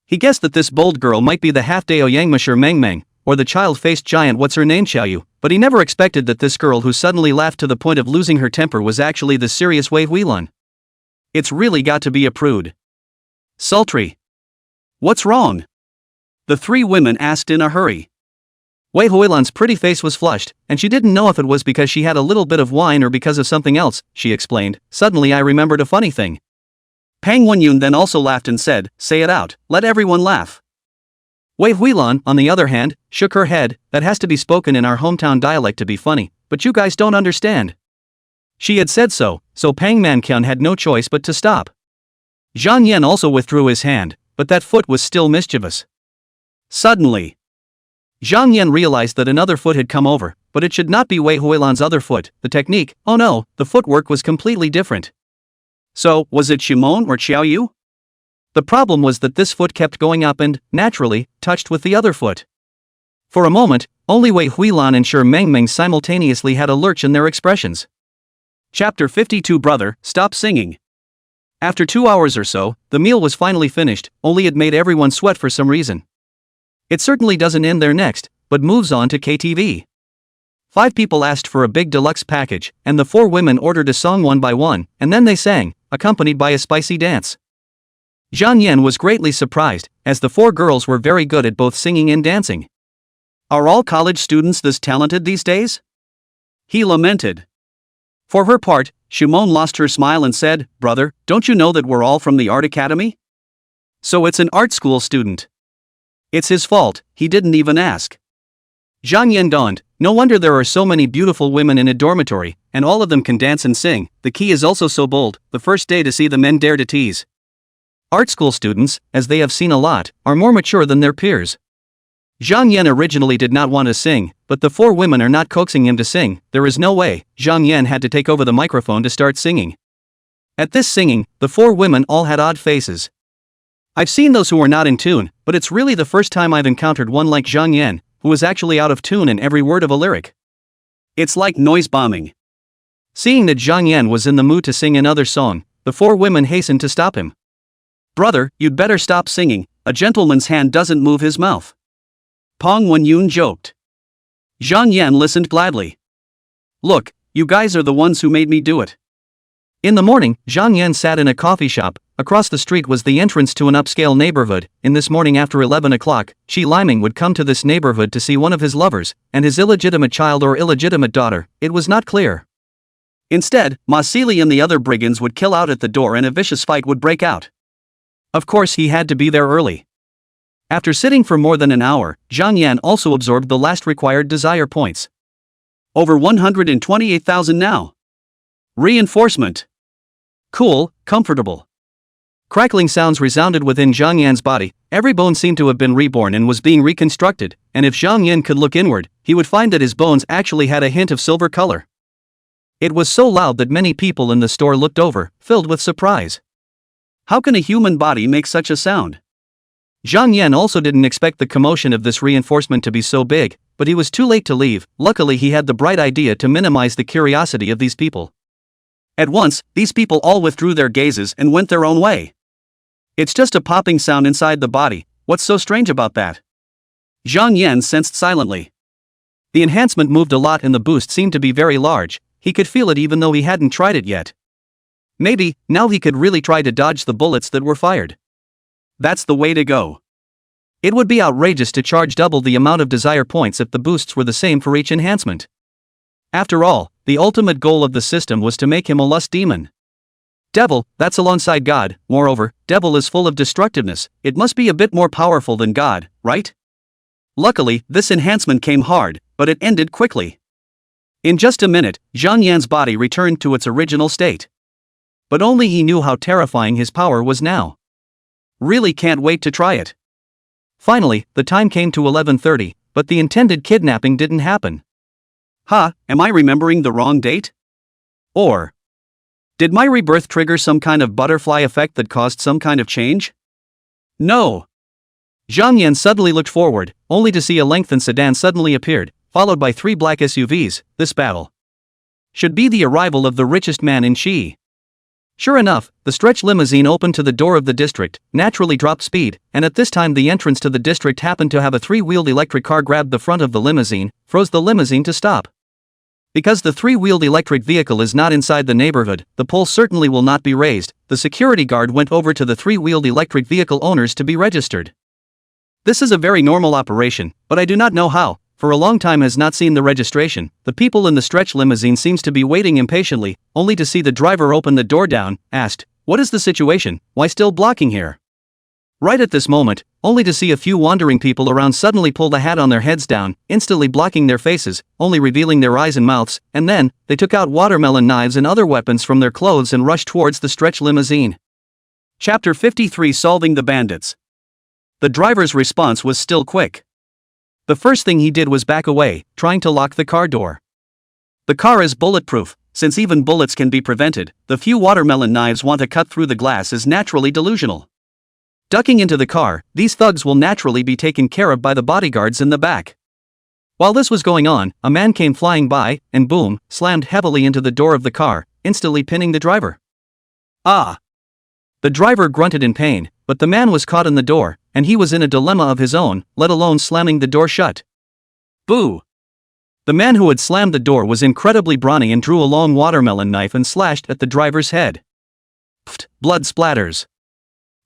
He guessed that this bold girl might be the half-Dao Yangmasher Meng, or the child-faced giant what's-her-name Xiaoyu, but he never expected that this girl who suddenly laughed to the point of losing her temper was actually the serious Wei Huilan. It's really got to be a prude. Sultry. What's wrong? The three women asked in a hurry. Wei Huilan's pretty face was flushed, and she didn't know if it was because she had a little bit of wine or because of something else, she explained. Suddenly I remembered a funny thing. Pang Wenyun then also laughed and said, say it out, let everyone laugh. Wei Huilan, on the other hand, shook her head, that has to be spoken in our hometown dialect to be funny, but you guys don't understand. She had said so Pang Mankyun had no choice but to stop. Zhang Yan also withdrew his hand, but that foot was still mischievous. Suddenly, Zhang Yan realized that another foot had come over, but it should not be Wei Huilan's other foot. The technique, oh no, the footwork was completely different. So, was it Shimon or Xiaoyu? The problem was that this foot kept going up and, naturally, touched with the other foot. For a moment, only Wei Huilan and Shi Meng simultaneously had a lurch in their expressions. Chapter 52 Brother, stop singing. After 2 hours or so, the meal was finally finished, only it made everyone sweat for some reason. It certainly doesn't end there next, but moves on to KTV. 5 people asked for a big deluxe package, and the 4 women ordered a song one by one, and then they sang, accompanied by a spicy dance. Zhang Yan was greatly surprised, as the 4 girls were very good at both singing and dancing. Are all college students this talented these days? He lamented. For her part, Shimon lost her smile and said, brother, don't you know that we're all from the art academy? So it's an art school student. It's his fault, he didn't even ask. Zhang Yan dawned, no wonder there are so many beautiful women in a dormitory, and all of them can dance and sing. The key is also so bold, the first day to see the men dare to tease. Art school students, as they have seen a lot, are more mature than their peers. Zhang Yan originally did not want to sing, but the 4 women are not coaxing him to sing. There is no way. Zhang Yan had to take over the microphone to start singing. At this singing, the 4 women all had odd faces. I've seen those who are not in tune, but it's really the first time I've encountered one like Zhang Yan, who was actually out of tune in every word of a lyric. It's like noise bombing. Seeing that Zhang Yan was in the mood to sing another song, the 4 women hastened to stop him. Brother, you'd better stop singing, a gentleman's hand doesn't move his mouth. Pang Wenyun joked. Zhang Yan listened gladly. Look, you guys are the ones who made me do it. In the morning, Zhang Yan sat in a coffee shop. Across the street was the entrance to an upscale neighborhood. In this morning after 11 o'clock, Shi Liming would come to this neighborhood to see one of his lovers, and his illegitimate child or illegitimate daughter, it was not clear. Instead, Ma Seely and the other brigands would kill out at the door and a vicious fight would break out. Of course, he had to be there early. After sitting for more than an hour, Zhang Yan also absorbed the last required desire points. Over 128,000 now. Reinforcement. Cool, comfortable. Crackling sounds resounded within Zhang Yan's body. Every bone seemed to have been reborn and was being reconstructed, and if Zhang Yan could look inward, he would find that his bones actually had a hint of silver color. It was so loud that many people in the store looked over, filled with surprise. How can a human body make such a sound? Zhang Yan also didn't expect the commotion of this reinforcement to be so big, but he was too late to leave. Luckily, he had the bright idea to minimize the curiosity of these people. At once, these people all withdrew their gazes and went their own way. It's just a popping sound inside the body. What's so strange about that? Zhang Yan sensed silently. The enhancement moved a lot and the boost seemed to be very large. He could feel it even though he hadn't tried it yet. Maybe, now he could really try to dodge the bullets that were fired. That's the way to go. It would be outrageous to charge double the amount of desire points if the boosts were the same for each enhancement. After all, the ultimate goal of the system was to make him a lust demon. Devil, that's alongside God. Moreover, devil is full of destructiveness. It must be a bit more powerful than God, right? Luckily, this enhancement came hard, but it ended quickly. In just a minute, Zhang Yan's body returned to its original state. But only he knew how terrifying his power was now. Really can't wait to try it. Finally, the time came to 11:30, but the intended kidnapping didn't happen. Am I remembering the wrong date? Or did my rebirth trigger some kind of butterfly effect that caused some kind of change? No. Zhang Yan suddenly looked forward, only to see a lengthened sedan suddenly appeared, followed by 3 black SUVs. This battle should be the arrival of the richest man in Xi. Sure enough, the stretch limousine opened to the door of the district, naturally dropped speed, and at this time the entrance to the district happened to have a 3-wheeled electric car grabbed the front of the limousine, froze the limousine to stop. Because the 3-wheeled electric vehicle is not inside the neighborhood, the pole certainly will not be raised. The security guard went over to the 3-wheeled electric vehicle owners to be registered. This is a very normal operation, but I do not know how. For a long time has not seen the registration. The people in the stretch limousine seems to be waiting impatiently, only to see the driver open the door down, asked, "What is the situation? Why still blocking here?" Right at this moment, only to see a few wandering people around suddenly pull the hat on their heads down, instantly blocking their faces, only revealing their eyes and mouths, and then, they took out watermelon knives and other weapons from their clothes and rushed towards the stretch limousine. Chapter 53: Solving the Bandits. The driver's response was still quick. The first thing he did was back away, trying to lock the car door. The car is bulletproof. Since even bullets can be prevented, the few watermelon knives want to cut through the glass is naturally delusional. Ducking into the car, these thugs will naturally be taken care of by the bodyguards in the back. While this was going on, a man came flying by, and boom, slammed heavily into the door of the car, instantly pinning the driver. Ah! The driver grunted in pain, but the man was caught in the door, and he was in a dilemma of his own, let alone slamming the door shut. Boo! The man who had slammed the door was incredibly brawny and drew a long watermelon knife and slashed at the driver's head. Pfft, blood splatters.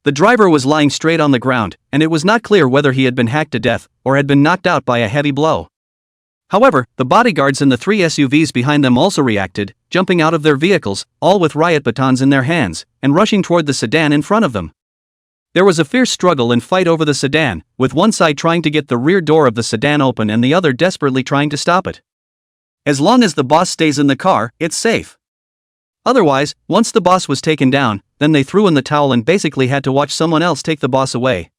The driver was lying straight on the ground, and it was not clear whether he had been hacked to death or had been knocked out by a heavy blow. However, the bodyguards in the 3 SUVs behind them also reacted, jumping out of their vehicles, all with riot batons in their hands, and rushing toward the sedan in front of them. There was a fierce struggle and fight over the sedan, with one side trying to get the rear door of the sedan open and the other desperately trying to stop it. As long as the boss stays in the car, it's safe. Otherwise, once the boss was taken down, then they threw in the towel and basically had to watch someone else take the boss away.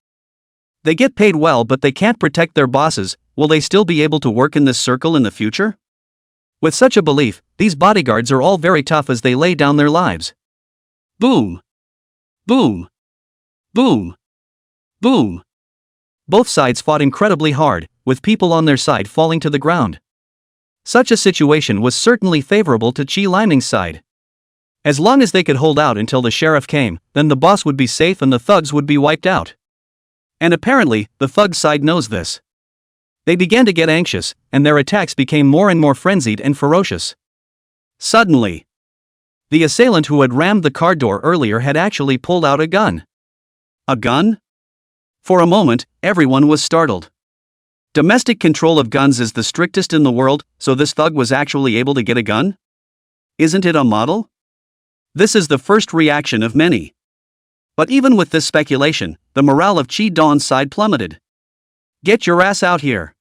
They get paid well, but they can't protect their bosses. Will they still be able to work in this circle in the future? With such a belief, these bodyguards are all very tough as they lay down their lives. Boom! Boom! Boom! Boom! Both sides fought incredibly hard, with people on their side falling to the ground. Such a situation was certainly favorable to Qi Liming's side. As long as they could hold out until the sheriff came, then the boss would be safe and the thugs would be wiped out. And apparently, the thug side knows this. They began to get anxious, and their attacks became more and more frenzied and ferocious. Suddenly, the assailant who had rammed the car door earlier had actually pulled out a gun. A gun? For a moment, everyone was startled. Domestic control of guns is the strictest in the world, so this thug was actually able to get a gun? Isn't it a model? This is the first reaction of many. But even with this speculation, the morale of Chi Don's side plummeted. Get your ass out here!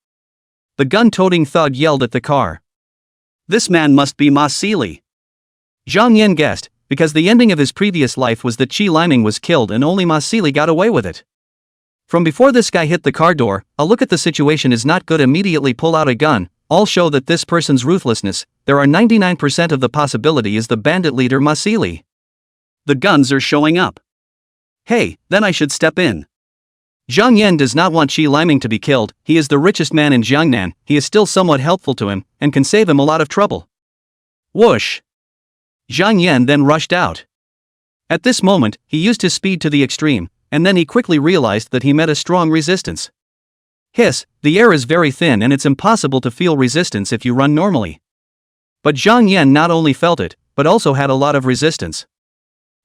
The gun-toting thug yelled at the car. This man must be Ma Seely. Zhang Yan guessed, because the ending of his previous life was that Chi Liming was killed and only Ma Seely got away with it. From before this guy hit the car door, a look at the situation is not good. Immediately pull out a gun, all show that this person's ruthlessness. There are 99% of the possibility is the bandit leader Ma Seely. The guns are showing up. Hey, then I should step in. Zhang Yan does not want Chi Liming to be killed. He is the richest man in Jiangnan. He is still somewhat helpful to him, and can save him a lot of trouble. Whoosh! Zhang Yan then rushed out. At this moment, he used his speed to the extreme, and then he quickly realized that he met a strong resistance. Hiss, the air is very thin and it's impossible to feel resistance if you run normally. But Zhang Yan not only felt it, but also had a lot of resistance.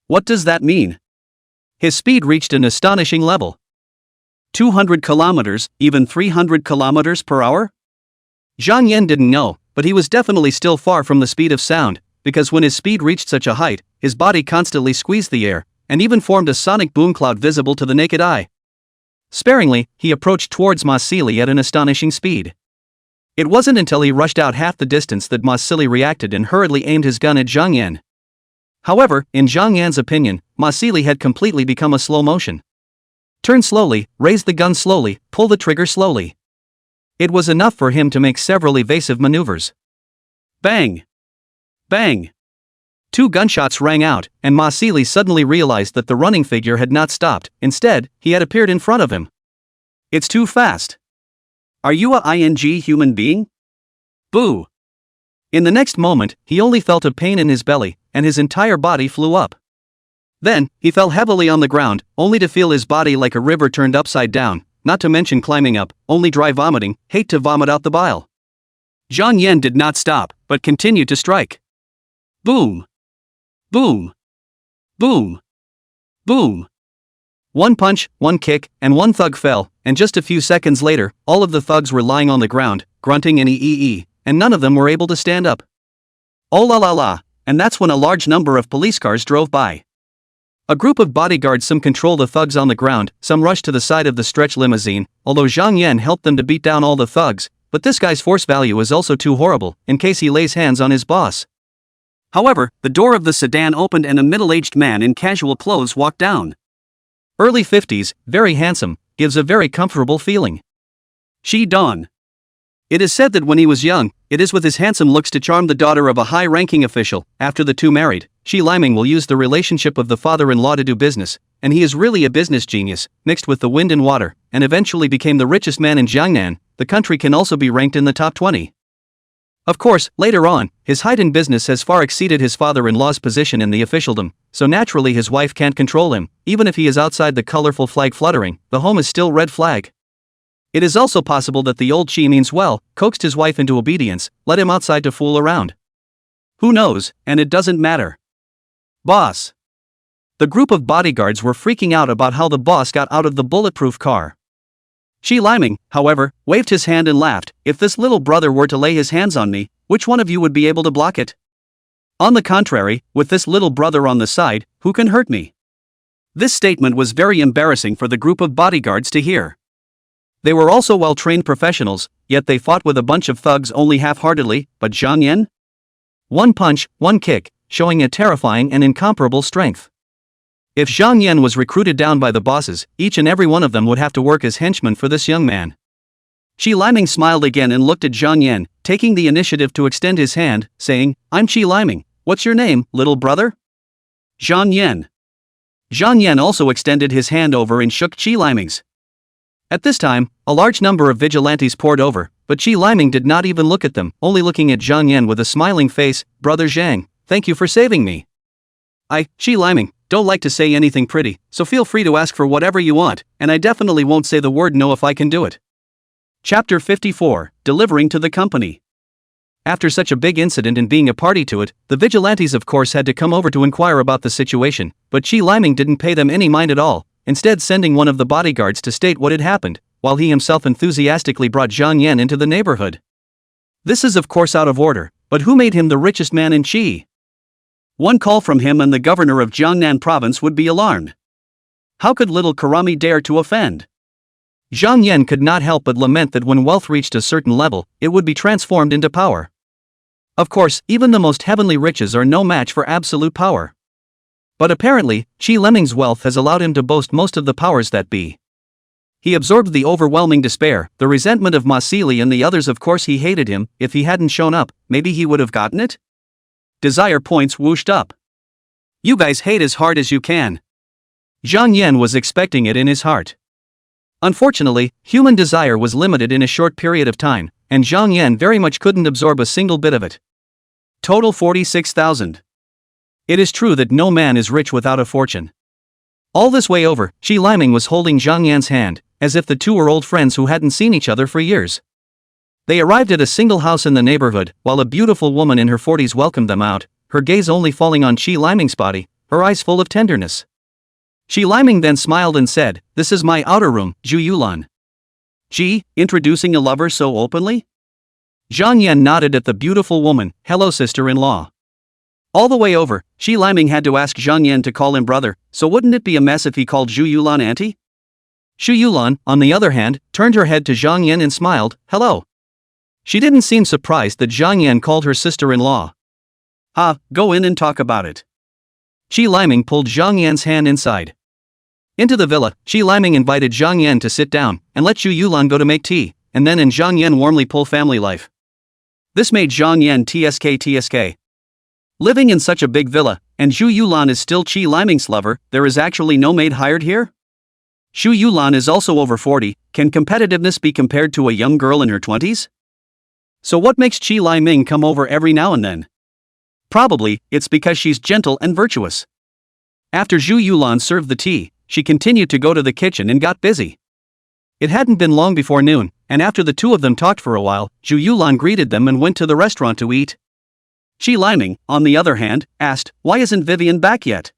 What does that mean? His speed reached an astonishing level. 200 kilometers, even 300 kilometers per hour? Zhang Yan didn't know, but he was definitely still far from the speed of sound, because when his speed reached such a height, his body constantly squeezed the air, and even formed a sonic boom cloud visible to the naked eye. Sparingly, he approached towards Ma Seely at an astonishing speed. It wasn't until he rushed out half the distance that Ma Seely reacted and hurriedly aimed his gun at Zhang Yan. However, in Zhang Yan's opinion, Ma Seely had completely become a slow motion. Turn slowly, raise the gun slowly, pull the trigger slowly. It was enough for him to make several evasive maneuvers. Bang! Bang! 2 gunshots rang out, and Ma Seely suddenly realized that the running figure had not stopped. Instead, he had appeared in front of him. It's too fast. Are you a human being? Boo! In the next moment, he only felt a pain in his belly, and his entire body flew up. Then, he fell heavily on the ground, only to feel his body like a river turned upside down, not to mention climbing up, only dry vomiting, hate to vomit out the bile. Zhang Yan did not stop, but continued to strike. Boom! Boom! Boom! Boom! 1 punch, 1 kick, and 1 thug fell, and just a few seconds later, all of the thugs were lying on the ground, grunting and ee, and none of them were able to stand up. Oh la la la, and that's when a large number of police cars drove by. A group of bodyguards, some control the thugs on the ground, some rushed to the side of the stretch limousine, although Zhang Yan helped them to beat down all the thugs, but this guy's force value is also too horrible, in case he lays hands on his boss. However, the door of the sedan opened and a middle-aged man in casual clothes walked down. Early 50s, very handsome, gives a very comfortable feeling. Chi Don. It is said that when he was young, it is with his handsome looks to charm the daughter of a high-ranking official. After the two married, Chi Liming will use the relationship of the father-in-law to do business, and he is really a business genius, mixed with the wind and water, and eventually became the richest man in Jiangnan. The country can also be ranked in the top 20. Of course, later on, his height in business has far exceeded his father-in-law's position in the officialdom, so naturally his wife can't control him. Even if he is outside the colorful flag fluttering, the home is still red flag. It is also possible that the old Chi means well, coaxed his wife into obedience, let him outside to fool around. Who knows, and it doesn't matter. Boss. The group of bodyguards were freaking out about how the boss got out of the bulletproof car. Chi Liming, however, waved his hand and laughed. If this little brother were to lay his hands on me, which one of you would be able to block it? On the contrary, with this little brother on the side, who can hurt me? This statement was very embarrassing for the group of bodyguards to hear. They were also well-trained professionals, yet they fought with a bunch of thugs only half-heartedly. But Zhang Yan? 1 punch, 1 kick, showing a terrifying and incomparable strength. If Zhang Yan was recruited down by the bosses, each and every one of them would have to work as henchmen for this young man. Chi Liming smiled again and looked at Zhang Yan, taking the initiative to extend his hand, saying, "I'm Chi Liming. What's your name, little brother?" Zhang Yan. Zhang Yan also extended his hand over and shook Chi Liming's. At this time, a large number of vigilantes poured over, but Chi Liming did not even look at them, only looking at Zhang Yan with a smiling face. "Brother Zhang, thank you for saving me. I, Chi Liming, don't like to say anything pretty, so feel free to ask for whatever you want, and I definitely won't say the word no if I can do it." Chapter 54, Delivering to the Company. After such a big incident and being a party to it, the vigilantes of course had to come over to inquire about the situation, but Chi Liming didn't pay them any mind at all, instead sending one of the bodyguards to state what had happened, while he himself enthusiastically brought Zhang Yan into the neighborhood. This is of course out of order, but who made him the richest man in Qi? One call from him and the governor of Jiangnan province would be alarmed. How could little Karami dare to offend? Zhang Yan could not help but lament that when wealth reached a certain level, it would be transformed into power. Of course, even the most heavenly riches are no match for absolute power. But apparently, Qi Lemming's wealth has allowed him to boast most of the powers that be. He absorbed the overwhelming despair, the resentment of Ma Xili and the others. Of course he hated him. If he hadn't shown up, maybe he would have gotten it? Desire points whooshed up. You guys hate as hard as you can. Zhang Yan was expecting it in his heart. Unfortunately, human desire was limited in a short period of time, and Zhang Yan very much couldn't absorb a single bit of it. Total 46,000. It is true that no man is rich without a fortune. All this way over, Qi Liming was holding Zhang Yan's hand, as if the two were old friends who hadn't seen each other for years. They arrived at a single house in the neighborhood, while a beautiful woman in her 40s welcomed them out, her gaze only falling on Qi Liming's body, her eyes full of tenderness. Qi Liming then smiled and said, "This is my outer room, Zhu Yulan." Qi, introducing a lover so openly? Zhang Yan nodded at the beautiful woman. "Hello, sister-in-law." All the way over, Qi Liming had to ask Zhang Yan to call him brother, so wouldn't it be a mess if he called Zhu Yulan auntie? Zhu Yulan, on the other hand, turned her head to Zhang Yan and smiled, "Hello." She didn't seem surprised that Zhang Yan called her sister-in-law. Go in and talk about it. Qi Liming pulled Zhang Yan's hand inside. Into the villa, Qi Liming invited Zhang Yan to sit down, and let Zhu Yulan go to make tea, and then Zhang Yan warmly pull family life. This made Zhang Yan tsk. Living in such a big villa, and Zhu Yulan is still Qi Liming's lover, there is actually no maid hired here? Zhu Yulan is also over 40, can competitiveness be compared to a young girl in her 20s? So what makes Qi Liming come over every now and then? Probably, it's because she's gentle and virtuous. After Zhu Yulan served the tea, she continued to go to the kitchen and got busy. It hadn't been long before noon, and after the two of them talked for a while, Zhu Yulan greeted them and went to the restaurant to eat. Qi Liming, on the other hand, asked, "Why isn't Vivian back yet?"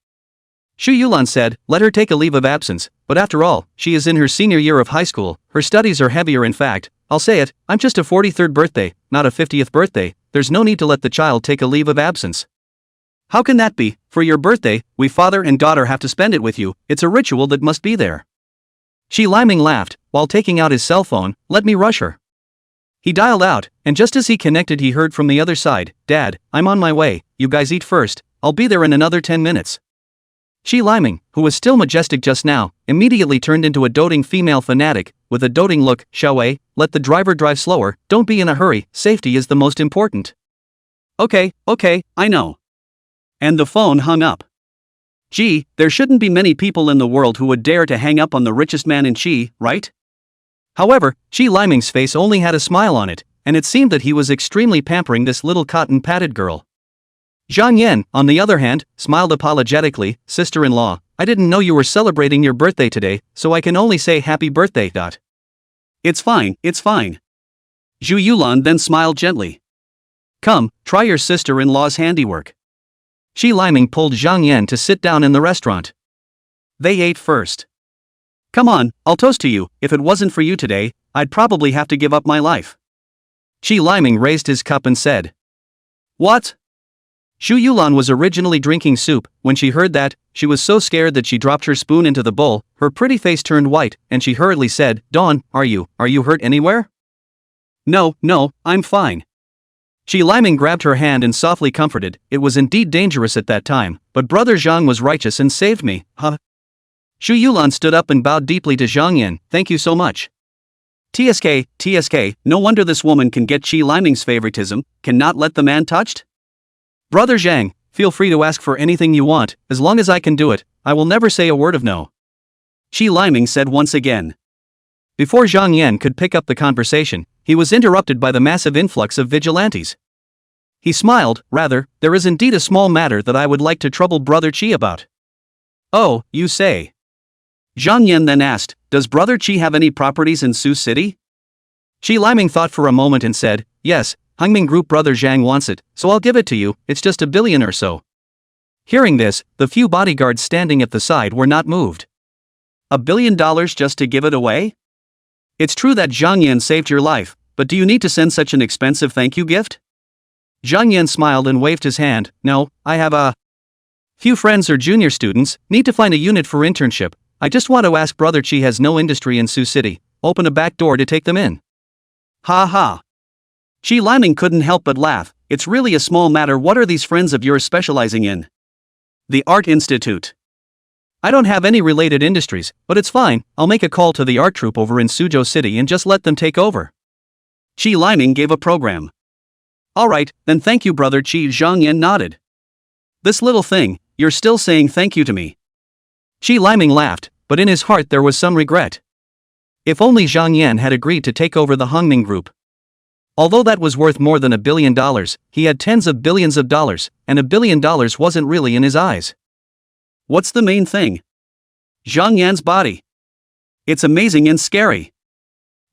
Zhu Yulan said, "Let her take a leave of absence, but after all, she is in her senior year of high school, her studies are heavier. In fact, I'll say it, I'm just a 43rd birthday, not a 50th birthday, there's no need to let the child take a leave of absence." "How can that be? For your birthday, we father and daughter have to spend it with you, it's a ritual that must be there." Qi Liming laughed, while taking out his cell phone, "Let me rush her." He dialed out, and just as he connected he heard from the other side, "Dad, I'm on my way, you guys eat first, I'll be there in another 10 minutes. Qi Liming, who was still majestic just now, immediately turned into a doting female fanatic, with a doting look. "Xianghui, let the driver drive slower, don't be in a hurry, safety is the most important." Okay, I know." And the phone hung up. Gee, there shouldn't be many people in the world who would dare to hang up on the richest man in Qi, right? However, Qi Liming's face only had a smile on it, and it seemed that he was extremely pampering this little cotton-padded girl. Zhang Yan, on the other hand, smiled apologetically, "Sister-in-law, I didn't know you were celebrating your birthday today, so I can only say happy birthday. It's fine. Zhu Yulan then smiled gently. "Come, try your sister-in-law's handiwork." Qi Liming pulled Zhang Yan to sit down in the restaurant. They ate first. "Come on, I'll toast to you, if it wasn't for you today, I'd probably have to give up my life." Qi Liming raised his cup and said. "What?" Zhu Yulan was originally drinking soup. When she heard that, she was so scared that she dropped her spoon into the bowl, her pretty face turned white, and she hurriedly said, "Dawn, are you hurt anywhere?" No, I'm fine." Qi Liming grabbed her hand and softly comforted, "It was indeed dangerous at that time, but Brother Zhang was righteous and saved me, huh?" Zhu Yulan stood up and bowed deeply to Zhang Yan, "Thank you so much." TSK, no wonder this woman can get Qi Liming's favoritism, cannot let the man touched? "Brother Zhang, feel free to ask for anything you want, as long as I can do it, I will never say a word of no." Qi Liming said once again. Before Zhang Yan could pick up the conversation, he was interrupted by the massive influx of vigilantes. He smiled, "Rather, there is indeed a small matter that I would like to trouble Brother Qi about." "Oh, you say?" Zhang Yan then asked, "Does Brother Qi have any properties in Sioux City?" Qi Liming thought for a moment and said, "Yes, Hangming Group Brother Zhang wants it, so I'll give it to you, it's just $1 billion or so." Hearing this, the few bodyguards standing at the side were not moved. $1 billion just to give it away? It's true that Zhang Yan saved your life, but do you need to send such an expensive thank you gift? Zhang Yan smiled and waved his hand, "No, I have a..." Few friends or junior students, need to find a unit for internship. I just want to ask Brother Chi has no industry in Sioux City, open a back door to take them in. Ha ha. Chi Liming couldn't help but laugh. It's really a small matter. What are these friends of yours specializing in? The Art Institute. I don't have any related industries, but it's fine, I'll make a call to the art troupe over in Suzhou City and just let them take over. Chi Liming gave a program. Alright, then thank you Brother Chi. Zhang Yan nodded. This little thing, you're still saying thank you to me. Chi Liming laughed, but in his heart there was some regret. If only Zhang Yan had agreed to take over the Hongming group. Although that was worth more than $1 billion, he had tens of billions of dollars, and $1 billion wasn't really in his eyes. What's the main thing? Zhang Yan's body. It's amazing and scary.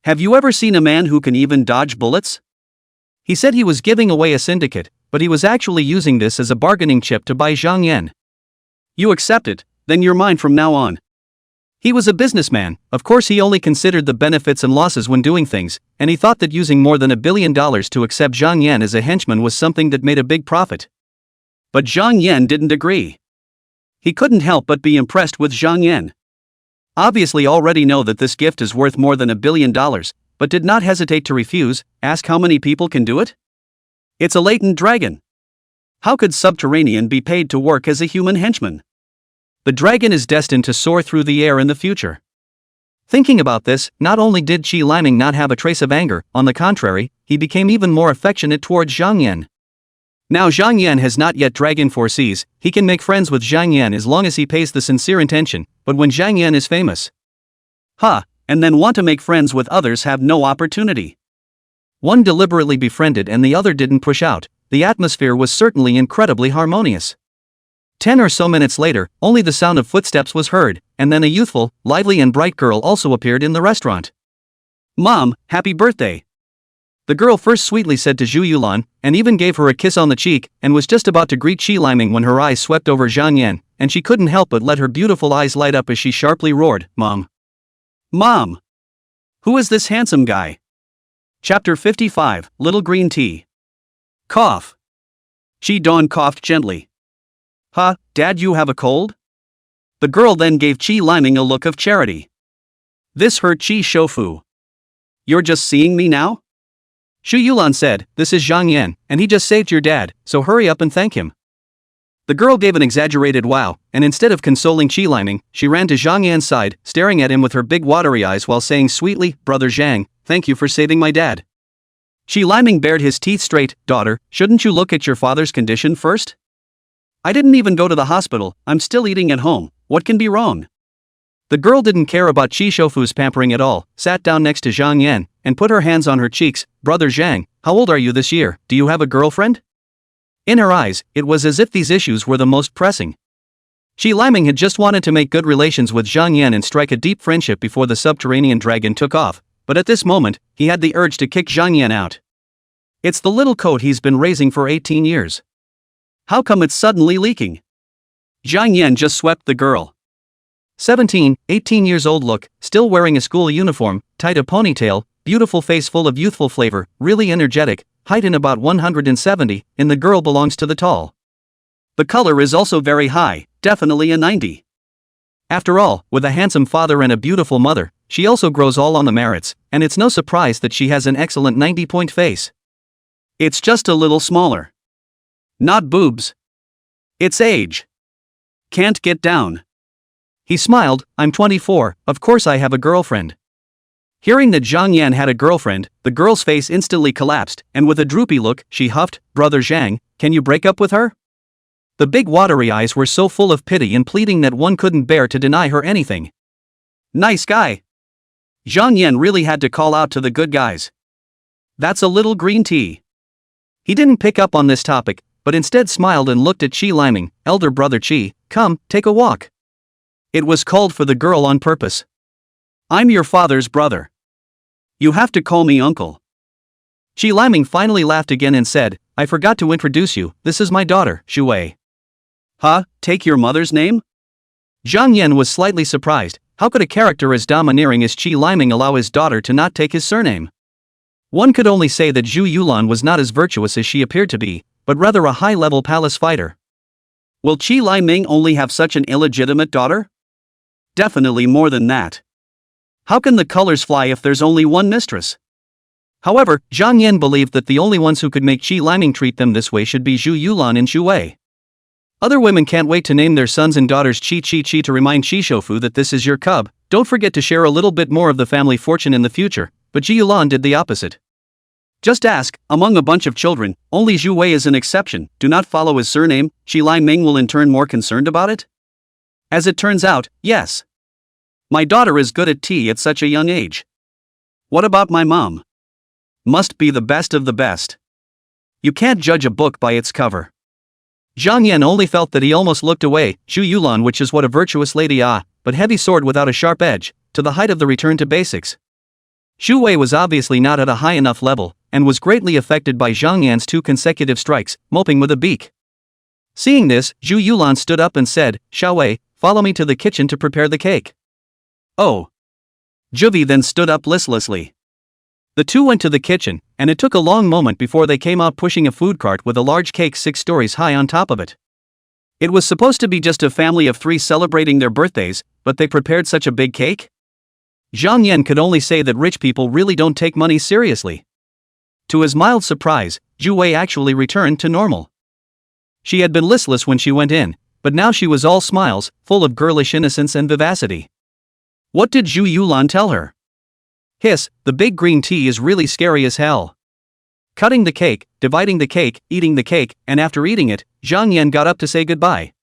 Have you ever seen a man who can even dodge bullets? He said he was giving away a syndicate, but he was actually using this as a bargaining chip to buy Zhang Yan. You accept it, then you're mine from now on. He was a businessman, of course he only considered the benefits and losses when doing things, and he thought that using more than $1 billion to accept Zhang Yan as a henchman was something that made a big profit. But Zhang Yan didn't agree. He couldn't help but be impressed with Zhang Yan. Obviously already know that this gift is worth more than $1 billion, but did not hesitate to refuse, ask how many people can do it? It's a latent dragon. How could Subterranean be paid to work as a human henchman? The dragon is destined to soar through the air in the future. Thinking about this, not only did Chi Liming not have a trace of anger, on the contrary, he became even more affectionate towards Zhang Yan. Now Zhang Yan has not yet Dragon foresees, he can make friends with Zhang Yan as long as he pays the sincere intention, but when Zhang Yan is famous. And then want to make friends with others have no opportunity. One deliberately befriended and the other didn't push out, the atmosphere was certainly incredibly harmonious. 10 or so minutes later, only the sound of footsteps was heard, and then a youthful, lively and bright girl also appeared in the restaurant. Mom, happy birthday! The girl first sweetly said to Zhu Yulan, and even gave her a kiss on the cheek, and was just about to greet Chi Liming when her eyes swept over Zhang Yan, and she couldn't help but let her beautiful eyes light up as she sharply roared, Mom! Mom! Who is this handsome guy? Chapter 55, Little Green Tea. Cough. Chi Dawn coughed gently. Dad, you have a cold? The girl then gave Chi Liming a look of charity. This hurt Chi Shofu. You're just seeing me now? Shu Yulan said, this is Zhang Yan, and he just saved your dad, so hurry up and thank him. The girl gave an exaggerated wow, and instead of consoling Chi Liming, she ran to Zhang Yan's side, staring at him with her big watery eyes while saying sweetly, Brother Zhang, thank you for saving my dad. Chi Liming bared his teeth straight, daughter, shouldn't you look at your father's condition first? I didn't even go to the hospital, I'm still eating at home, what can be wrong? The girl didn't care about Chi Shofu's pampering at all, sat down next to Zhang Yan, and put her hands on her cheeks. Brother Zhang, how old are you this year, do you have a girlfriend? In her eyes, it was as if these issues were the most pressing. Chi Liming had just wanted to make good relations with Zhang Yan and strike a deep friendship before the subterranean dragon took off, but at this moment, he had the urge to kick Zhang Yan out. It's the little coat he's been raising for 18 years. How come it's suddenly leaking? Zhang Yan just swept the girl. 17, 18 years old look, still wearing a school uniform, tied a ponytail, beautiful face full of youthful flavor, really energetic, height in about 170, and the girl belongs to the tall. The color is also very high, definitely a 90. After all, with a handsome father and a beautiful mother, she also grows all on the merits, and it's no surprise that she has an excellent 90-point face. It's just a little smaller. Not boobs. It's age. Can't get down. He smiled, I'm 24, of course I have a girlfriend. Hearing that Zhang Yan had a girlfriend, the girl's face instantly collapsed, and with a droopy look, she huffed, Brother Zhang, can you break up with her? The big watery eyes were so full of pity and pleading that one couldn't bear to deny her anything. Nice guy. Zhang Yan really had to call out to the good guys. That's a little green tea. He didn't pick up on this topic, but instead smiled and looked at Chi Liming, elder brother Chi, come, take a walk. It was called for the girl on purpose. I'm your father's brother. You have to call me uncle. Chi Liming finally laughed again and said, I forgot to introduce you, this is my daughter, Xu Wei. Take your mother's name? Zhang Yan was slightly surprised, how could a character as domineering as Chi Liming allow his daughter to not take his surname? One could only say that Zhu Yulan was not as virtuous as she appeared to be, but rather a high-level palace fighter. Will Qi Lai-ming only have such an illegitimate daughter? Definitely more than that. How can the colors fly if there's only one mistress? However, Zhang Yan believed that the only ones who could make Qi Lai-ming treat them this way should be Zhu Yulan and Xu Wei. Other women can't wait to name their sons and daughters Qi Qi Qi to remind Qi Shoufu that this is your cub. Don't forget to share a little bit more of the family fortune in the future, but Zhi Yulan did the opposite. Just ask, among a bunch of children, only Xu Wei is an exception, do not follow his surname, Qi Lai-ming will in turn more concerned about it? As it turns out, yes. My daughter is good at tea at such a young age. What about my mom? Must be the best of the best. You can't judge a book by its cover. Zhang Yan only felt that he almost looked away, Zhu Yulan, which is what a virtuous lady but heavy sword without a sharp edge, to the height of the return to basics. Xu Wei was obviously not at a high enough level, and was greatly affected by Zhang Yan's 2 consecutive strikes, moping with a beak. Seeing this, Zhu Yulan stood up and said, Xiao Wei, follow me to the kitchen to prepare the cake. Oh. Zhuvi then stood up listlessly. The two went to the kitchen, and it took a long moment before they came out pushing a food cart with a large cake 6 stories high on top of it. It was supposed to be just a family of 3 celebrating their birthdays, but they prepared such a big cake? Zhang Yan could only say that rich people really don't take money seriously. To his mild surprise, Zhu Wei actually returned to normal. She had been listless when she went in, but now she was all smiles, full of girlish innocence and vivacity. What did Zhu Yulan tell her? Hiss, the big green tea is really scary as hell. Cutting the cake, dividing the cake, eating the cake, and after eating it, Zhang Yan got up to say goodbye.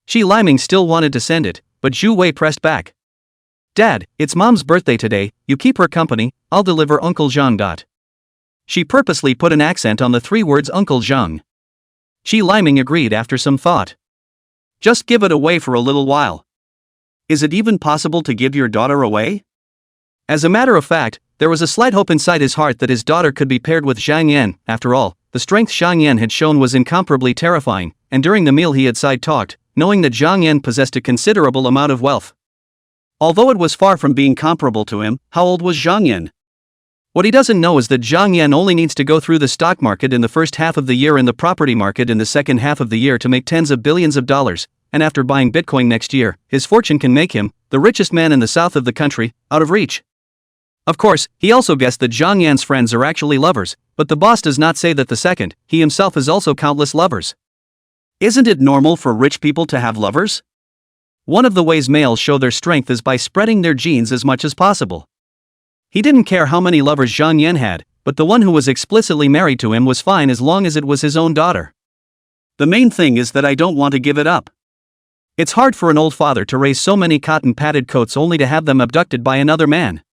Qi Lai-ming still wanted to send it, but Xu Wei pressed back. Dad, it's Mom's birthday today, you keep her company, I'll deliver Uncle Zhang. She purposely put an accent on the 3 words Uncle Zhang. Qi Lai-ming agreed after some thought. Just give it away for a little while. Is it even possible to give your daughter away? As a matter of fact, there was a slight hope inside his heart that his daughter could be paired with Zhang Yan. After all, the strength Zhang Yan had shown was incomparably terrifying, and during the meal he had side-talked, knowing that Zhang Yan possessed a considerable amount of wealth. Although it was far from being comparable to him, how old was Zhang Yan? What he doesn't know is that Zhang Yan only needs to go through the stock market in the first half of the year and the property market in the second half of the year to make tens of billions of dollars, and after buying Bitcoin next year, his fortune can make him, the richest man in the south of the country, out of reach. Of course, he also guessed that Zhang Yan's friends are actually lovers, but the boss does not say that the second, he himself has also countless lovers. Isn't it normal for rich people to have lovers? One of the ways males show their strength is by spreading their genes as much as possible. He didn't care how many lovers Zhang Yan had, but the one who was explicitly married to him was fine as long as it was his own daughter. The main thing is that I don't want to give it up. It's hard for an old father to raise so many cotton-padded coats only to have them abducted by another man.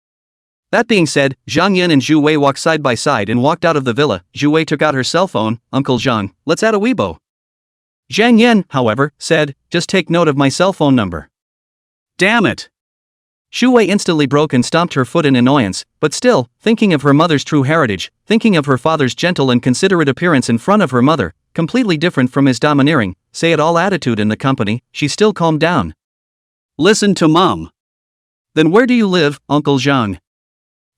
That being said, Zhang Yan and Xu Wei walked side by side and walked out of the villa. Xu Wei took out her cell phone. Uncle Zhang, let's add a Weibo. Zhang Yan, however, said, just take note of my cell phone number. Damn it! Xu Wei instantly broke and stomped her foot in annoyance, but still, thinking of her mother's true heritage, thinking of her father's gentle and considerate appearance in front of her mother, completely different from his domineering, say-it-all attitude in the company, she still calmed down. Listen to Mom. Then where do you live, Uncle Zhang?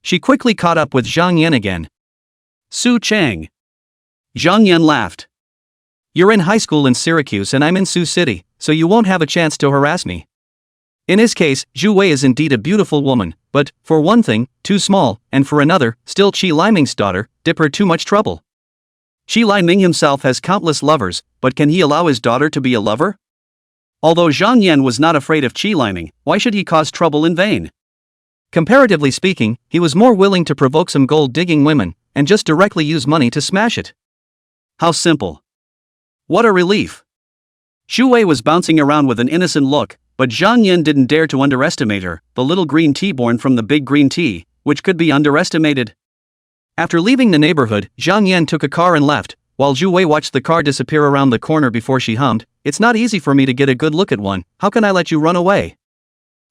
She quickly caught up with Zhang Yan again. Su Chang. Zhang Yan laughed. You're in high school in Syracuse and I'm in Sioux City, so you won't have a chance to harass me. In his case, Xu Wei is indeed a beautiful woman, but, for one thing, too small, and for another, still Qi Lai-ming's daughter, dip her too much trouble. Qi Lai-ming himself has countless lovers, but can he allow his daughter to be a lover? Although Zhang Yan was not afraid of Qi Lai-ming, why should he cause trouble in vain? Comparatively speaking, he was more willing to provoke some gold-digging women, and just directly use money to smash it. How simple. What a relief. Xu Wei was bouncing around with an innocent look, but Zhang Yan didn't dare to underestimate her, the little green tea born from the big green tea, which could be underestimated. After leaving the neighborhood, Zhang Yan took a car and left, while Xu Wei watched the car disappear around the corner before she hummed, it's not easy for me to get a good look at one, how can I let you run away?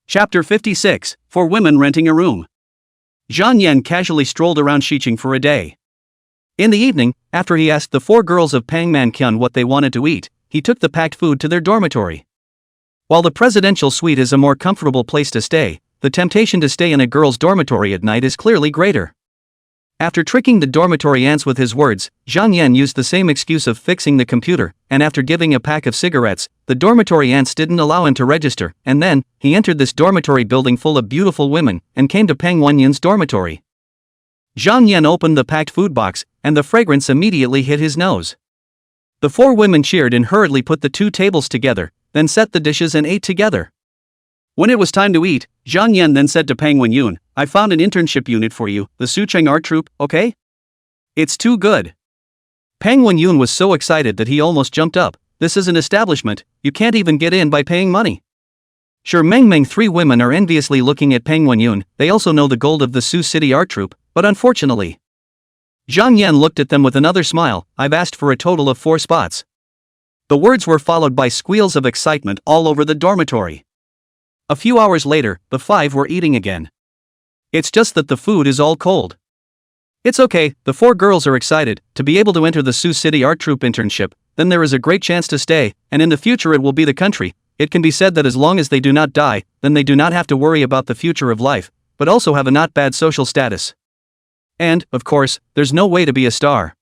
Chapter 56, For Women Renting a Room. Zhang Yan casually strolled around Xiqing for a day. In the evening, after he asked the 4 girls of Pangmanqian what they wanted to eat, he took the packed food to their dormitory. While the presidential suite is a more comfortable place to stay, the temptation to stay in a girl's dormitory at night is clearly greater. After tricking the dormitory ants with his words, Zhang Yan used the same excuse of fixing the computer, and after giving a pack of cigarettes, the dormitory ants didn't allow him to register, and then, he entered this dormitory building full of beautiful women, and came to Peng Wenyun's dormitory. Zhang Yan opened the packed food box, and the fragrance immediately hit his nose. The four women cheered and hurriedly put the two tables together, then set the dishes and ate together. When it was time to eat, Zhang Yan then said to Peng Wenyun, "I found an internship unit for you, the Sucheng art troupe, okay? It's too good." Peng Wenyun was so excited that he almost jumped up. "This is an establishment, you can't even get in by paying money." Sure, Meng, three women are enviously looking at Peng Wenyun. They also know the gold of the Sioux City art troupe, but unfortunately. Zhang Yan looked at them with another smile. "I've asked for a total of 4 spots." The words were followed by squeals of excitement all over the dormitory. A few hours later, the 5 were eating again. It's just that the food is all cold. It's okay, the 4 girls are excited to be able to enter the Sioux City art troupe internship. Then there is a great chance to stay, and in the future it will be the country. It can be said that as long as they do not die, then they do not have to worry about the future of life, but also have a not bad social status. And, of course, there's no way to be a star.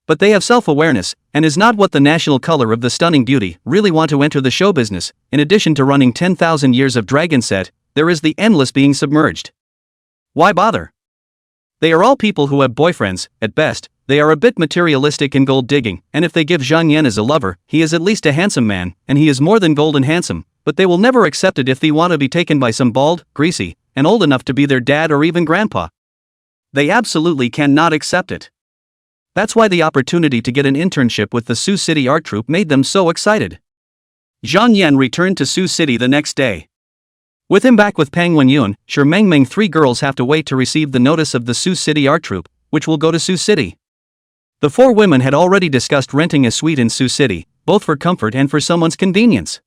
But they have self-awareness, and is not what the national color of the stunning beauty really want to enter the show business. In addition to running 10,000 years of Dragon Set, there is the endless being submerged. Why bother? They are all people who have boyfriends. At best, they are a bit materialistic and gold-digging, and if they give Zhang Yan as a lover, he is at least a handsome man, and he is more than gold and handsome, but they will never accept it if they want to be taken by some bald, greasy, and old enough to be their dad or even grandpa. They absolutely cannot accept it. That's why the opportunity to get an internship with the Sioux City art troupe made them so excited. Zhang Yan returned to Sioux City the next day. With him back with Peng Wenyun, sure Meng 3 girls have to wait to receive the notice of the Sioux City art troupe, which will go to Sioux City. The 4 women had already discussed renting a suite in Sioux City, both for comfort and for someone's convenience.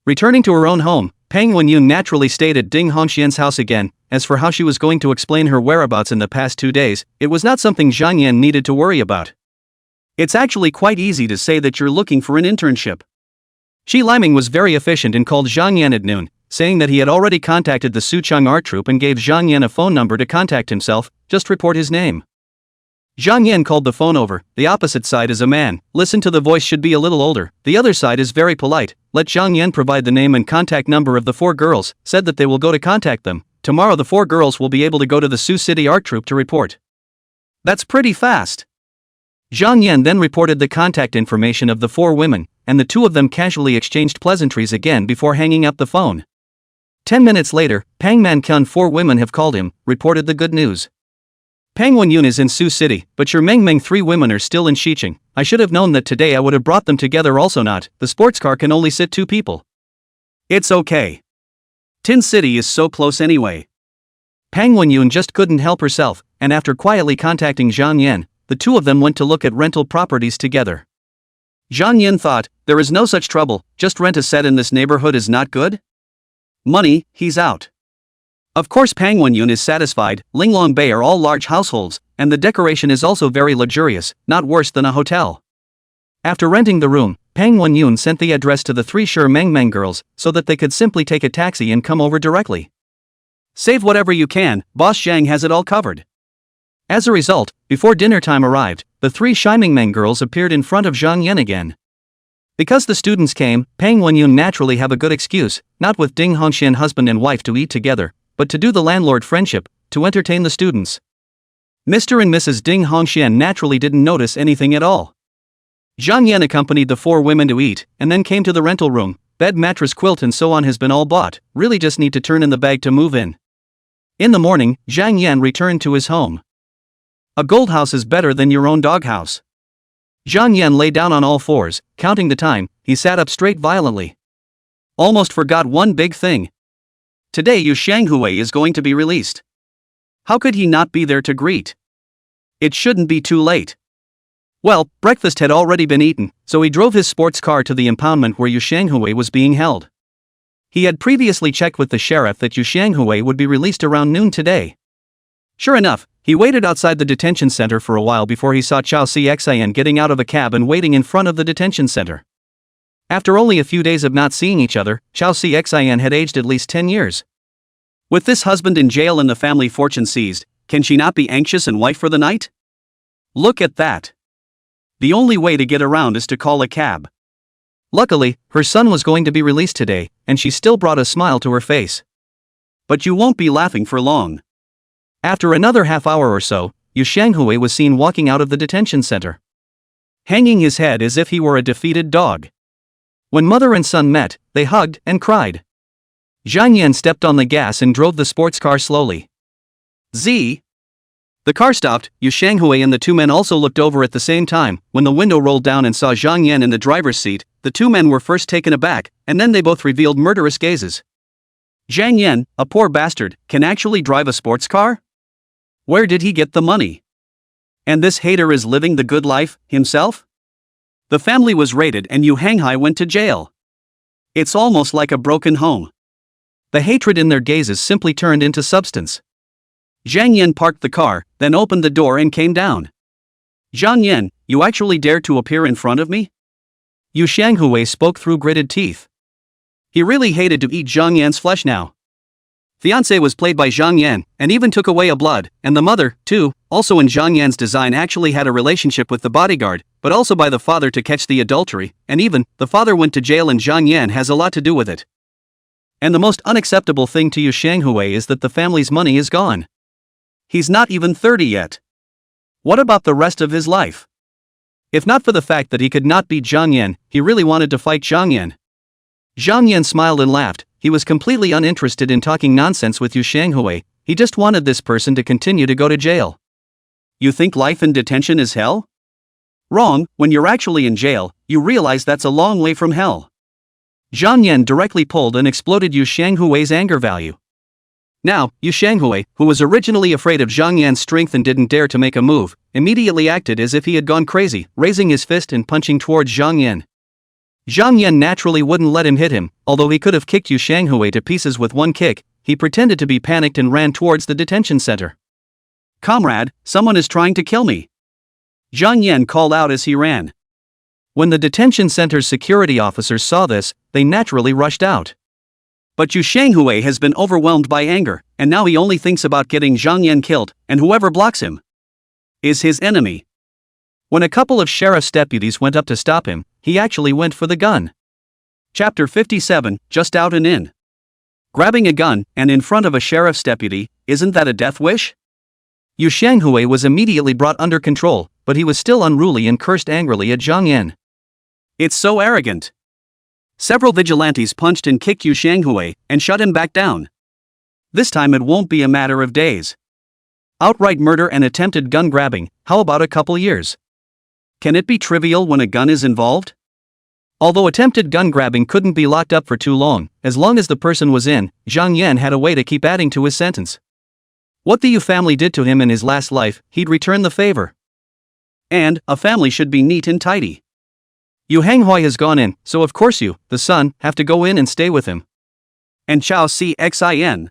Returning to her own home, Peng Wenyun naturally stayed at Ding Hongxian's house again. As for how she was going to explain her whereabouts in the past 2 days, it was not something Zhang Yan needed to worry about. It's actually quite easy to say that you're looking for an internship. Shi Liming was very efficient and called Zhang Yan at noon, saying that he had already contacted the Sucheng art troupe and gave Zhang Yan a phone number to contact himself. Just report his name. Zhang Yan called the phone over. The opposite side is a man. Listen to the voice, should be a little older. The other side is very polite. Let Zhang Yan provide the name and contact number of the 4 girls, said that they will go to contact them. Tomorrow the 4 girls will be able to go to the Sioux City art troupe to report. That's pretty fast. Zhang Yan then reported the contact information of the 4 women, and the 2 of them casually exchanged pleasantries again before hanging up the phone. 10 minutes later, Pang Man-kun 4 women have called him, reported the good news. Peng Wenyun is in Sioux City, but your Meng 3 women are still in Xicheng. I should have known that today I would have brought them together also not. The sports car can only sit 2 people. It's okay. Tin City is so close anyway. Peng Wenyun just couldn't help herself, and after quietly contacting Zhang Yan, the 2 of them went to look at rental properties together. Zhang Yan thought, there is no such trouble, just rent a set in this neighborhood is not good? Money, he's out. Of course Peng Wenyun is satisfied. Linglong Bay are all large households, and the decoration is also very luxurious, not worse than a hotel. After renting the room, Peng Wenyun sent the address to the 3 Sure Meng girls, so that they could simply take a taxi and come over directly. Save whatever you can, Boss Zhang has it all covered. As a result, before dinner time arrived, the 3 Shy Meng girls appeared in front of Zhang Yan again. Because the students came, Peng Wenyun naturally have a good excuse, not with Ding Hongxian husband and wife to eat together, but to do the landlord friendship, to entertain the students. Mr. and Mrs. Ding Hongxian naturally didn't notice anything at all. Zhang Yan accompanied the 4 women to eat, and then came to the rental room. Bed, mattress, quilt and so on has been all bought, really just need to turn in the bag to move in. In the morning, Zhang Yan returned to his home. A gold house is better than your own doghouse. Zhang Yan lay down on all fours, counting the time. He sat up straight violently. Almost forgot one big thing. Today Yu Xianghui is going to be released. How could he not be there to greet? It shouldn't be too late. Well, breakfast had already been eaten, so he drove his sports car to the impoundment where Yu Xianghui was being held. He had previously checked with the sheriff that Yu Xianghui would be released around noon today. Sure enough, he waited outside the detention center for a while before he saw Chao Xian getting out of a cab and waiting in front of the detention center. After only a few days of not seeing each other, Chao Xian had aged at least 10 years. With this husband in jail and the family fortune seized, Can she not be anxious and wife for the night? Look at that. The only way to get around is to call a cab. Luckily, her son was going to be released today, and she still brought a smile to her face. But you won't be laughing for long. After another half hour or so, Yu Xianghui was seen walking out of the detention center, hanging his head as if he were a defeated dog. When mother and son met, they hugged and cried. Zhang Yan stepped on the gas and drove the sports car slowly. Z. The car stopped. Yu Xianghui and the two men also looked over at the same time. When the window rolled down and saw Zhang Yan in the driver's seat, the two men were first taken aback, and then they both revealed murderous gazes. Zhang Yan, a poor bastard, can actually drive a sports car? Where did he get the money? And this hater is living the good life, himself? The family was raided and Yu Xianghui went to jail. It's almost like a broken home. The hatred in their gazes simply turned into substance. Zhang Yan parked the car, then opened the door and came down. Zhang Yan, you actually dared to appear in front of me? Yu Xianghui spoke through gritted teeth. He really hated to eat Zhang Yan's flesh now. Fiancé was played by Zhang Yan, and even took away a blood, and the mother, too, also in Zhang Yan's design actually had a relationship with the bodyguard, but also by the father to catch the adultery, and even, the father went to jail and Zhang Yan has a lot to do with it. And the most unacceptable thing to Yu Xianghui is that the family's money is gone. He's not even 30 yet. What about the rest of his life? If not for the fact that he could not beat Zhang Yan, he really wanted to fight Zhang Yan. Zhang Yan smiled and laughed. He was completely uninterested in talking nonsense with Yu Xianghui. He just wanted this person to continue to go to jail. You think life in detention is hell? Wrong. When you're actually in jail, you realize that's a long way from hell. Zhang Yan directly pulled and exploded Yu Xianghui's anger value. Now, Yu Xianghui, who was originally afraid of Zhang Yan's strength and didn't dare to make a move, immediately acted as if he had gone crazy, raising his fist and punching towards Zhang Yan. Zhang Yan naturally wouldn't let him hit him. Although he could have kicked Yu Xianghui to pieces with one kick, he pretended to be panicked and ran towards the detention center. Comrade, someone is trying to kill me. Zhang Yan called out as he ran. When the detention center's security officers saw this, they naturally rushed out. But Yu Xianghui has been overwhelmed by anger, and now he only thinks about getting Zhang Yan killed, and whoever blocks him is his enemy. When a couple of sheriff's deputies went up to stop him, he actually went for the gun. Chapter 57, Just Out and In. Grabbing a gun, and in front of a sheriff's deputy, isn't that a death wish? Yu Xianghui was immediately brought under control, but he was still unruly and cursed angrily at Zhang Yan. It's so arrogant. Several vigilantes punched and kicked Yu Xianghui, and shut him back down. This time it won't be a matter of days. Outright murder and attempted gun grabbing, how about a couple years? Can it be trivial when a gun is involved? Although attempted gun grabbing couldn't be locked up for too long as the person was in, Zhang Yan had a way to keep adding to his sentence. What the Yu family did to him in his last life, he'd return the favor. And, a family should be neat and tidy. Yu Xianghui has gone in, so of course you, the son, have to go in and stay with him. And Chao Cxin.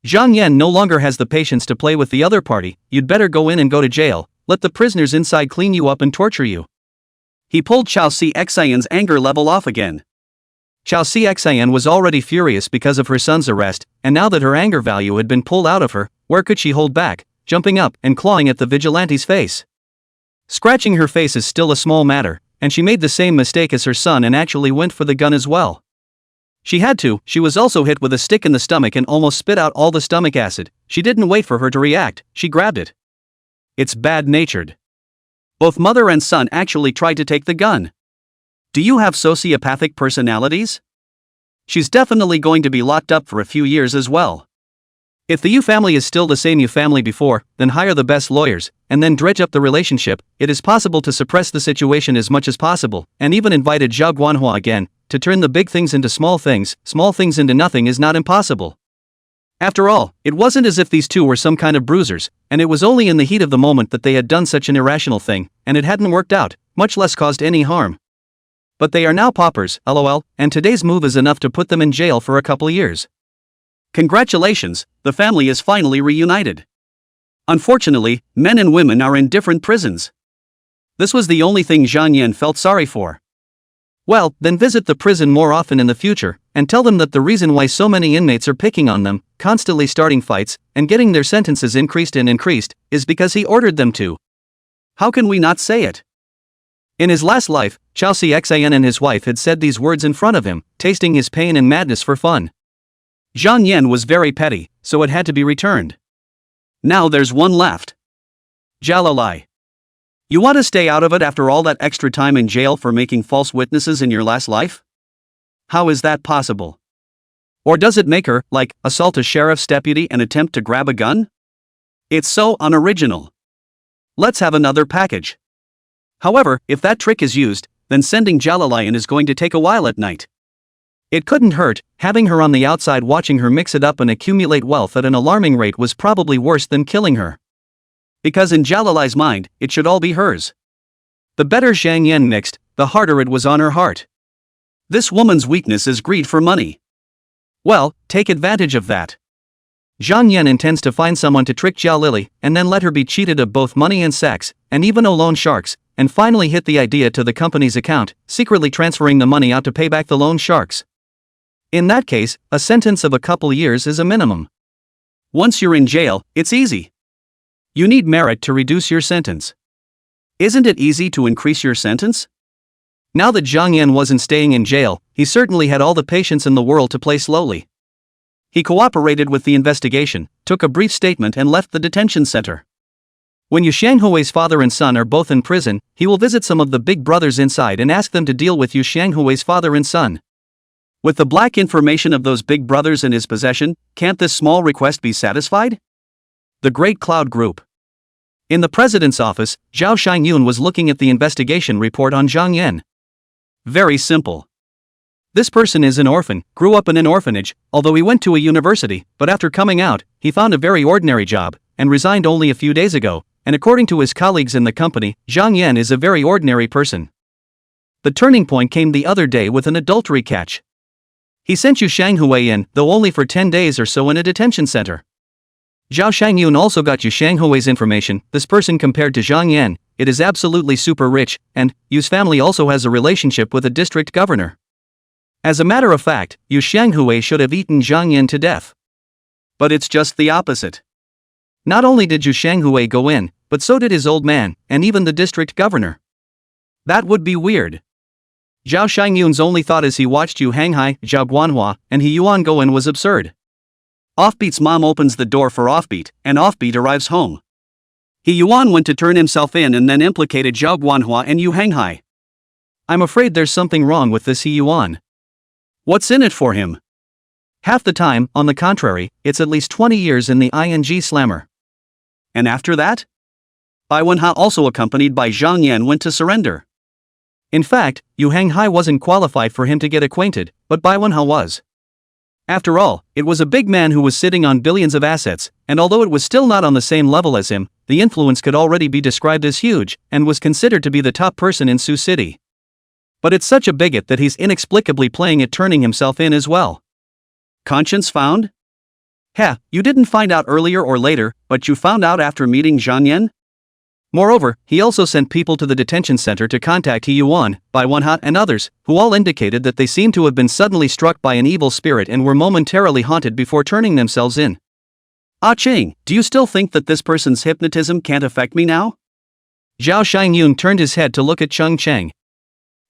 Zhang Yan no longer has the patience to play with the other party. You'd better go in and go to jail. Let the prisoners inside clean you up and torture you. He pulled Chao Cxin's anger level off again. Chao Cxin was already furious because of her son's arrest, and now that her anger value had been pulled out of her, where could she hold back, jumping up and clawing at the vigilante's face? Scratching her face is still a small matter, and she made the same mistake as her son and actually went for the gun as well. She had to. She was also hit with a stick in the stomach and almost spit out all the stomach acid. She didn't wait for her to react, she grabbed it. It's bad-natured. Both mother and son actually tried to take the gun. Do you have sociopathic personalities? She's definitely going to be locked up for a few years as well. If the Yu family is still the same Yu family before, then hire the best lawyers, and then dredge up the relationship. It is possible to suppress the situation as much as possible, and even invited Zhao Guanhua again. To turn the big things into small things into nothing is not impossible. After all, it wasn't as if these two were some kind of bruisers, and it was only in the heat of the moment that they had done such an irrational thing, and it hadn't worked out, much less caused any harm. But they are now paupers, lol, and today's move is enough to put them in jail for a couple years. Congratulations, the family is finally reunited. Unfortunately, men and women are in different prisons. This was the only thing Zhang Yan felt sorry for. Well, then visit the prison more often in the future, and tell them that the reason why so many inmates are picking on them, constantly starting fights, and getting their sentences increased, is because he ordered them to. How can we not say it? In his last life, Chao Cxan and his wife had said these words in front of him, tasting his pain and madness for fun. Zhang Yan was very petty, so it had to be returned. Now there's one left. Jalalai. You want to stay out of it after all that extra time in jail for making false witnesses in your last life? How is that possible? Or does it make her, like, assault a sheriff's deputy and attempt to grab a gun? It's so unoriginal. Let's have another package. However, if that trick is used, then sending Jalalai in is going to take a while at night. It couldn't hurt, having her on the outside watching her mix it up and accumulate wealth at an alarming rate was probably worse than killing her. Because in Jalalai's mind, it should all be hers. The better Zhang Yan mixed, the harder it was on her heart. This woman's weakness is greed for money. Well, take advantage of that. Zhang Yan intends to find someone to trick Jiao Lily, and then let her be cheated of both money and sex, and even loan sharks, and finally hit the idea to the company's account, secretly transferring the money out to pay back the loan sharks. In that case, a sentence of a couple years is a minimum. Once you're in jail, it's easy. You need merit to reduce your sentence. Isn't it easy to increase your sentence? Now that Zhang Yan wasn't staying in jail, he certainly had all the patience in the world to play slowly. He cooperated with the investigation, took a brief statement and left the detention center. When Yu Xianghui's father and son are both in prison, he will visit some of the big brothers inside and ask them to deal with Yu Xianghui's father and son. With the black information of those big brothers in his possession, can't this small request be satisfied? The Great Cloud Group. In the president's office, Zhao Xingyun was looking at the investigation report on Zhang Yan. Very simple. This person is an orphan, grew up in an orphanage, although he went to a university, but after coming out, he found a very ordinary job, and resigned only a few days ago, and according to his colleagues in the company, Zhang Yan is a very ordinary person. The turning point came the other day with an adultery catch. He sent Yu Xianghui in, though only for 10 days or so in a detention center. Zhao Xingyun also got Yu Xianghui's information. This person compared to Zhang Yan, it is absolutely super rich, and Yu's family also has a relationship with a district governor. As a matter of fact, Yu Xianghui should have eaten Zhang Yan to death. But it's just the opposite. Not only did Yu Xianghui go in, but so did his old man, and even the district governor. That would be weird. Zhao Xingyun's only thought as he watched Yu Hanghai, Zhao Guanhua, and He Yuan go in was absurd. Offbeat's mom opens the door for Offbeat, and Offbeat arrives home. He Yuan went to turn himself in and then implicated Zhao Guanhua and Yu Hanghai. I'm afraid there's something wrong with this He Yuan. What's in it for him? Half the time, on the contrary, it's at least 20 years in the ING slammer. And after that? Bai Wenha, also accompanied by Zhang Yan, went to surrender. In fact, Yu Hanghai wasn't qualified for him to get acquainted, but Bai Wenha was. After all, it was a big man who was sitting on billions of assets, and although it was still not on the same level as him, the influence could already be described as huge, and was considered to be the top person in Sioux City. But it's such a bigot that he's inexplicably playing it, turning himself in as well. Conscience found? You didn't find out earlier or later, but you found out after meeting Zhang Yan? Moreover, he also sent people to the detention center to contact He Yuan, Bai Wenha and others, who all indicated that they seemed to have been suddenly struck by an evil spirit and were momentarily haunted before turning themselves in. Ah Ching, do you still think that this person's hypnotism can't affect me now? Zhao Xingyun turned his head to look at Cheng Cheng.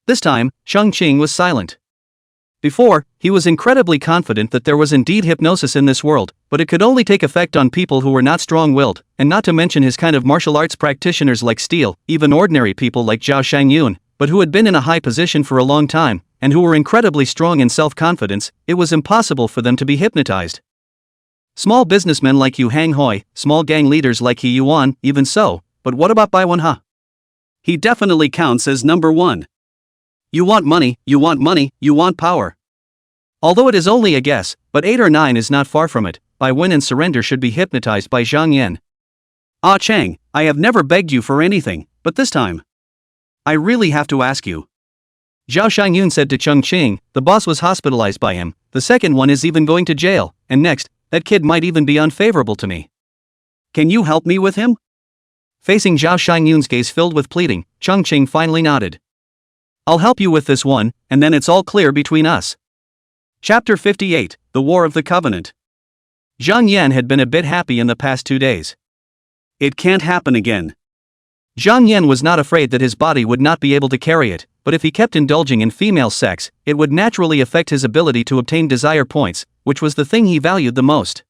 This time, Cheng Cheng was silent. Before, he was incredibly confident that there was indeed hypnosis in this world, but it could only take effect on people who were not strong-willed, and not to mention his kind of martial arts practitioners like Steele, even ordinary people like Zhao Xingyun, but who had been in a high position for a long time, and who were incredibly strong in self-confidence. It was impossible for them to be hypnotized. Small businessmen like Yu Hanghoi, small gang leaders like He Yuan, even so, but what about Bai Wenha? He definitely counts as number one. You want money, you want money, you want power. Although it is only a guess, but 8 or 9 is not far from it, Bai Wen and surrender should be hypnotized by Zhang Yan. Ah Chang, I have never begged you for anything, but this time, I really have to ask you. Zhao Xingyun said to Cheng Cheng, the boss was hospitalized by him, the second one is even going to jail, and next, that kid might even be unfavorable to me. Can you help me with him? Facing Zhao Xingyun's gaze filled with pleading, Cheng Cheng finally nodded. I'll help you with this one, and then it's all clear between us. Chapter 58, The War of the Covenant. Zhang Yan had been a bit happy in the past 2 days. It can't happen again. Zhang Yan was not afraid that his body would not be able to carry it, but if he kept indulging in female sex, it would naturally affect his ability to obtain desire points, which was the thing he valued the most.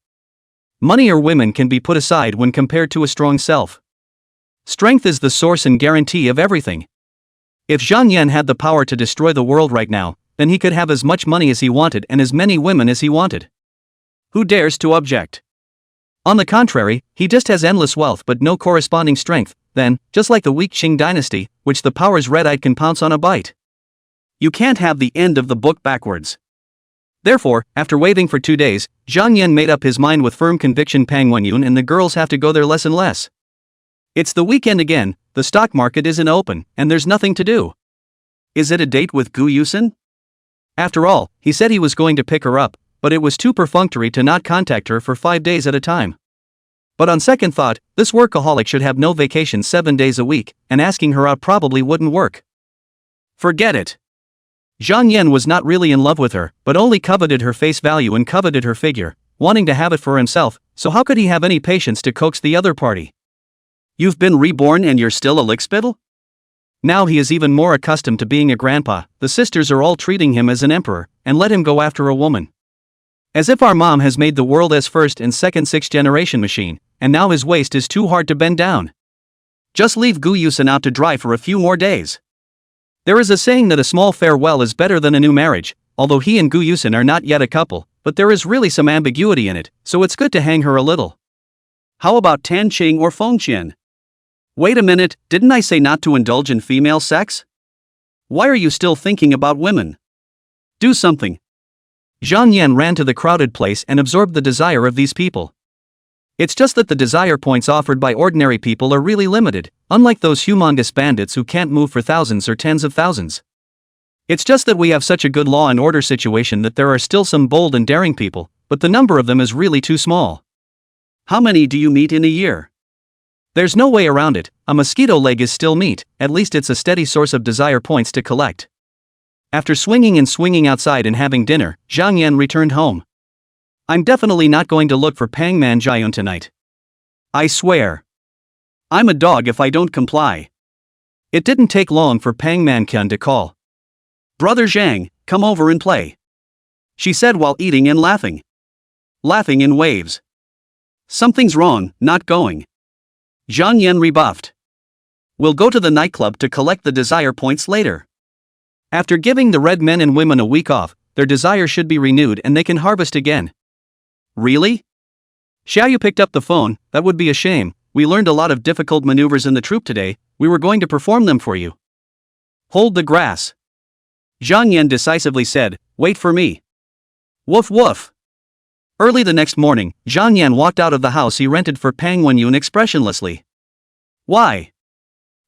Money or women can be put aside when compared to a strong self. Strength is the source and guarantee of everything. If Zhang Yan had the power to destroy the world right now, then he could have as much money as he wanted and as many women as he wanted. Who dares to object? On the contrary, he just has endless wealth but no corresponding strength, then, just like the weak Qing dynasty, which the powers red-eyed can pounce on a bite. You can't have the end of the book backwards. Therefore, after waiting for 2 days, Zhang Yan made up his mind with firm conviction. Pang Wenyun and the girls have to go there less and less. It's the weekend again, the stock market isn't open, and there's nothing to do. Is it a date with Gu Yusen? After all, he said he was going to pick her up, but it was too perfunctory to not contact her for 5 days at a time. But on second thought, this workaholic should have no vacation 7 days a week, and asking her out probably wouldn't work. Forget it. Zhang Yan was not really in love with her, but only coveted her face value and coveted her figure, wanting to have it for himself, so how could he have any patience to coax the other party? You've been reborn and you're still a lickspittle? Now he is even more accustomed to being a grandpa. The sisters are all treating him as an emperor, and let him go after a woman. As if our mom has made the world as first and second sixth-generation machine, and now his waist is too hard to bend down. Just leave Gu Yusen out to dry for a few more days. There is a saying that a small farewell is better than a new marriage, although he and Gu Yusen are not yet a couple, but there is really some ambiguity in it, so it's good to hang her a little. How about Tan Qing or Feng Qian? Wait a minute, didn't I say not to indulge in female sex? Why are you still thinking about women? Do something. Zhang Yan ran to the crowded place and absorbed the desire of these people. It's just that the desire points offered by ordinary people are really limited, unlike those humongous bandits who can't move for thousands or tens of thousands. It's just that we have such a good law and order situation that there are still some bold and daring people, but the number of them is really too small. How many do you meet in a year? There's no way around it, a mosquito leg is still meat, at least it's a steady source of desire points to collect. After swinging and swinging outside and having dinner, Zhang Yan returned home. I'm definitely not going to look for Pang Man Jiayun tonight. I swear. I'm a dog if I don't comply. It didn't take long for Pang Man Kyun to call. Brother Zhang, come over and play. She said while eating and laughing. Laughing in waves. Something's wrong, not going. Zhang Yan rebuffed. We'll go to the nightclub to collect the desire points later. After giving the red men and women a week off, their desire should be renewed and they can harvest again. Really? Xiaoyu picked up the phone. That would be a shame. We learned a lot of difficult maneuvers in the troop today, we were going to perform them for you. Hold the grass. Zhang Yan decisively said, wait for me. Woof woof. Early the next morning, Zhang Yan walked out of the house he rented for Pang Wenyun expressionlessly. Why?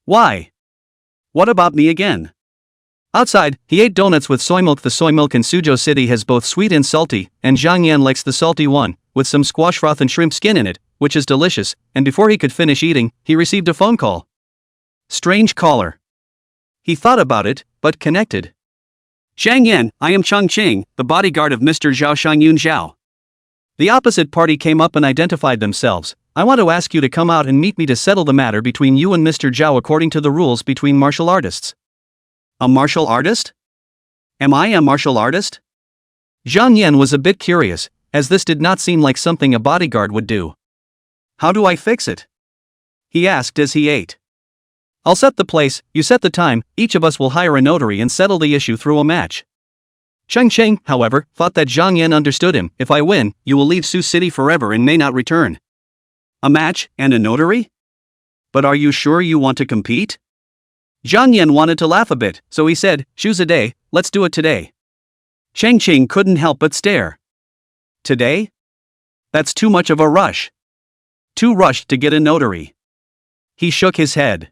Why? What about me again? Outside, he ate donuts with soy milk. The soy milk in Suzhou City has both sweet and salty, and Zhang Yan likes the salty one, with some squash froth and shrimp skin in it, which is delicious, and before he could finish eating, he received a phone call. Strange caller. He thought about it, but connected. Zhang Yan, I am Cheng Qing, the bodyguard of Mr. Zhao Shangyun Zhao. The opposite party came up and identified themselves. I want to ask you to come out and meet me to settle the matter between you and Mr. Zhao according to the rules between martial artists. A martial artist? Am I a martial artist? Zhang Yan was a bit curious, as this did not seem like something a bodyguard would do. How do I fix it? He asked as he ate. I'll set the place, you set the time, each of us will hire a notary and settle the issue through a match. Cheng Qing, however, thought that Zhang Yan understood him. If I win, you will leave Sioux City forever and may not return. A match, and a notary? But are you sure you want to compete? Zhang Yan wanted to laugh a bit, so he said, shoes a day, let's do it today. Cheng Qing couldn't help but stare. Today? That's too much of a rush. Too rushed to get a notary. He shook his head.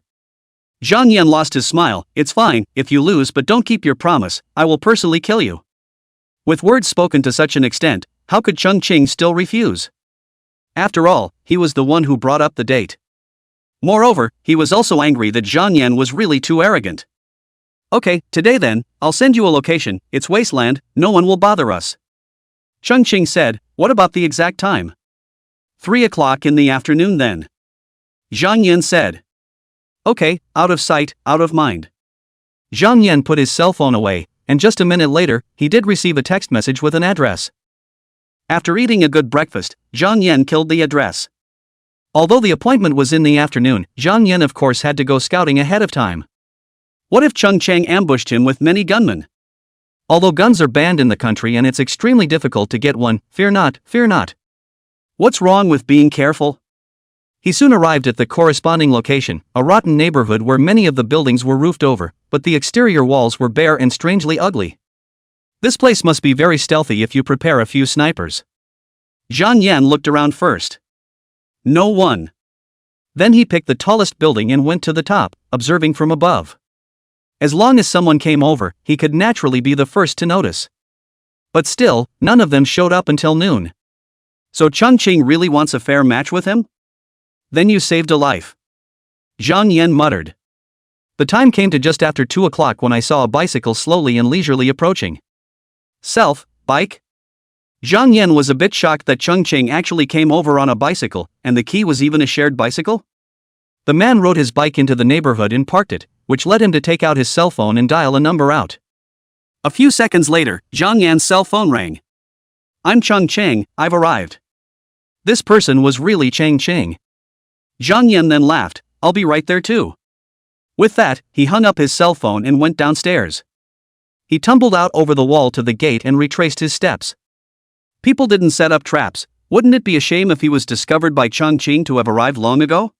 Zhang Yan lost his smile. It's fine, if you lose but don't keep your promise, I will personally kill you. With words spoken to such an extent, how could Cheng Qing still refuse? After all, he was the one who brought up the date. Moreover, he was also angry that Zhang Yan was really too arrogant. Okay, today then, I'll send you a location, it's wasteland, no one will bother us. Chung Ching said, what about the exact time? 3 o'clock in the afternoon then. Zhang Yan said. Okay, out of sight, out of mind. Zhang Yan put his cell phone away, and just a minute later, he did receive a text message with an address. After eating a good breakfast, Zhang Yan killed the address. Although the appointment was in the afternoon, Zhang Yan of course had to go scouting ahead of time. What if Chung Chang ambushed him with many gunmen? Although guns are banned in the country and it's extremely difficult to get one, fear not, fear not. What's wrong with being careful? He soon arrived at the corresponding location, a rotten neighborhood where many of the buildings were roofed over, but the exterior walls were bare and strangely ugly. This place must be very stealthy if you prepare a few snipers. Zhang Yan looked around first. No one. Then he picked the tallest building and went to the top, observing from above. As long as someone came over, he could naturally be the first to notice. But still, none of them showed up until noon. So Chung Ching really wants a fair match with him? Then you saved a life. Zhang Yan muttered. The time came to just after 2 o'clock when I saw a bicycle slowly and leisurely approaching. Bike? Zhang Yan was a bit shocked that Chung Ching actually came over on a bicycle, and the key was even a shared bicycle? The man rode his bike into the neighborhood and parked it, which led him to take out his cell phone and dial a number out. A few seconds later, Zhang Yan's cell phone rang. I'm Chung Chang, I've arrived. This person was really Chang Ching. Zhang Yan then laughed, I'll be right there too. With that, he hung up his cell phone and went downstairs. He tumbled out over the wall to the gate and retraced his steps. People didn't set up traps, wouldn't it be a shame if he was discovered by Chung Ching to have arrived long ago?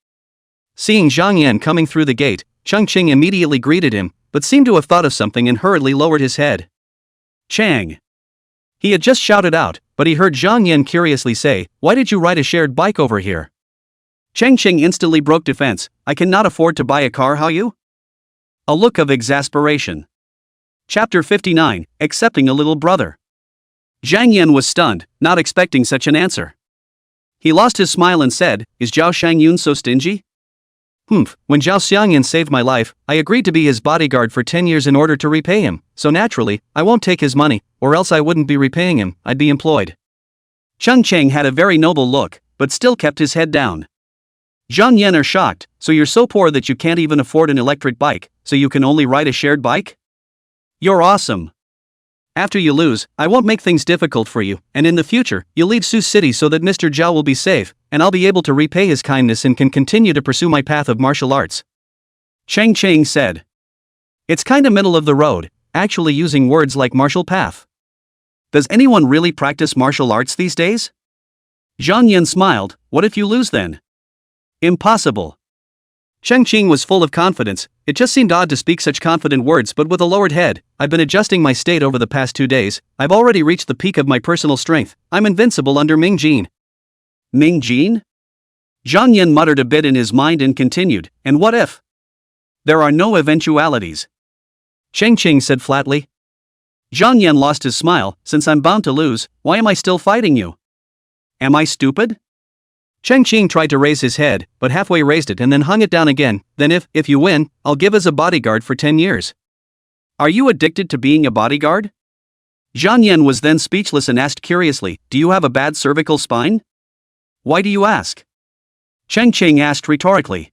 Seeing Zhang Yan coming through the gate, Chung Ching immediately greeted him, but seemed to have thought of something and hurriedly lowered his head. Chang. He had just shouted out, but he heard Zhang Yan curiously say, why did you ride a shared bike over here? Chang Ching instantly broke defense, I cannot afford to buy a car, how you? A look of exasperation. Chapter 59, Accepting a Little Brother. Zhang Yan was stunned, not expecting such an answer. He lost his smile and said, is Zhao Shangyun so stingy? When Zhao Xiangyun saved my life, I agreed to be his bodyguard for 10 years in order to repay him, so naturally, I won't take his money, or else I wouldn't be repaying him, I'd be employed. Chung Chang had a very noble look, but still kept his head down. Zhang Yan are shocked, so you're so poor that you can't even afford an electric bike, so you can only ride a shared bike? You're awesome. After you lose, I won't make things difficult for you, and in the future, you'll leave Sioux City so that Mr. Zhao will be safe, and I'll be able to repay his kindness and can continue to pursue my path of martial arts. Chang Ching said. It's kinda middle of the road, actually using words like martial path. Does anyone really practice martial arts these days? Zhang Yan smiled, what if you lose then? Impossible. Cheng Ching was full of confidence, it just seemed odd to speak such confident words but with a lowered head, I've been adjusting my state over the past 2 days, I've already reached the peak of my personal strength, I'm invincible under Ming Jin. Ming Jin? Zhang Yan muttered a bit in his mind and continued, and what if? There are no eventualities. Cheng Ching said flatly. Zhang Yan lost his smile, since I'm bound to lose, why am I still fighting you? Am I stupid? Cheng Ching tried to raise his head, but halfway raised it and then hung it down again, then if you win, I'll give as a bodyguard for 10 years. Are you addicted to being a bodyguard? Zhang Yan was then speechless and asked curiously, do you have a bad cervical spine? Why do you ask? Cheng Ching asked rhetorically.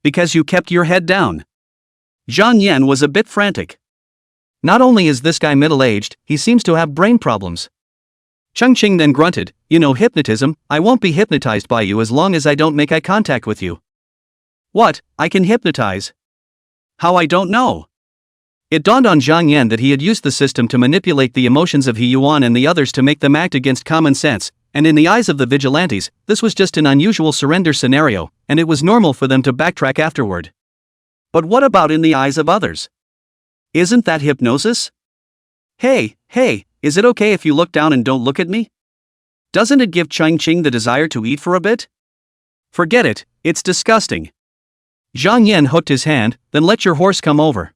Because you kept your head down. Zhang Yan was a bit frantic. Not only is this guy middle-aged, he seems to have brain problems. Cheng Ching then grunted, you know hypnotism, I won't be hypnotized by you as long as I don't make eye contact with you. What, I can hypnotize? How I don't know. It dawned on Zhang Yan that he had used the system to manipulate the emotions of He Yuan and the others to make them act against common sense, and in the eyes of the vigilantes, this was just an unusual surrender scenario, and it was normal for them to backtrack afterward. But what about in the eyes of others? Isn't that hypnosis? Hey, is it okay if you look down and don't look at me? Doesn't it give Cheng Ching the desire to eat for a bit? Forget it, it's disgusting. Zhang Yan hooked his hand, then let your horse come over.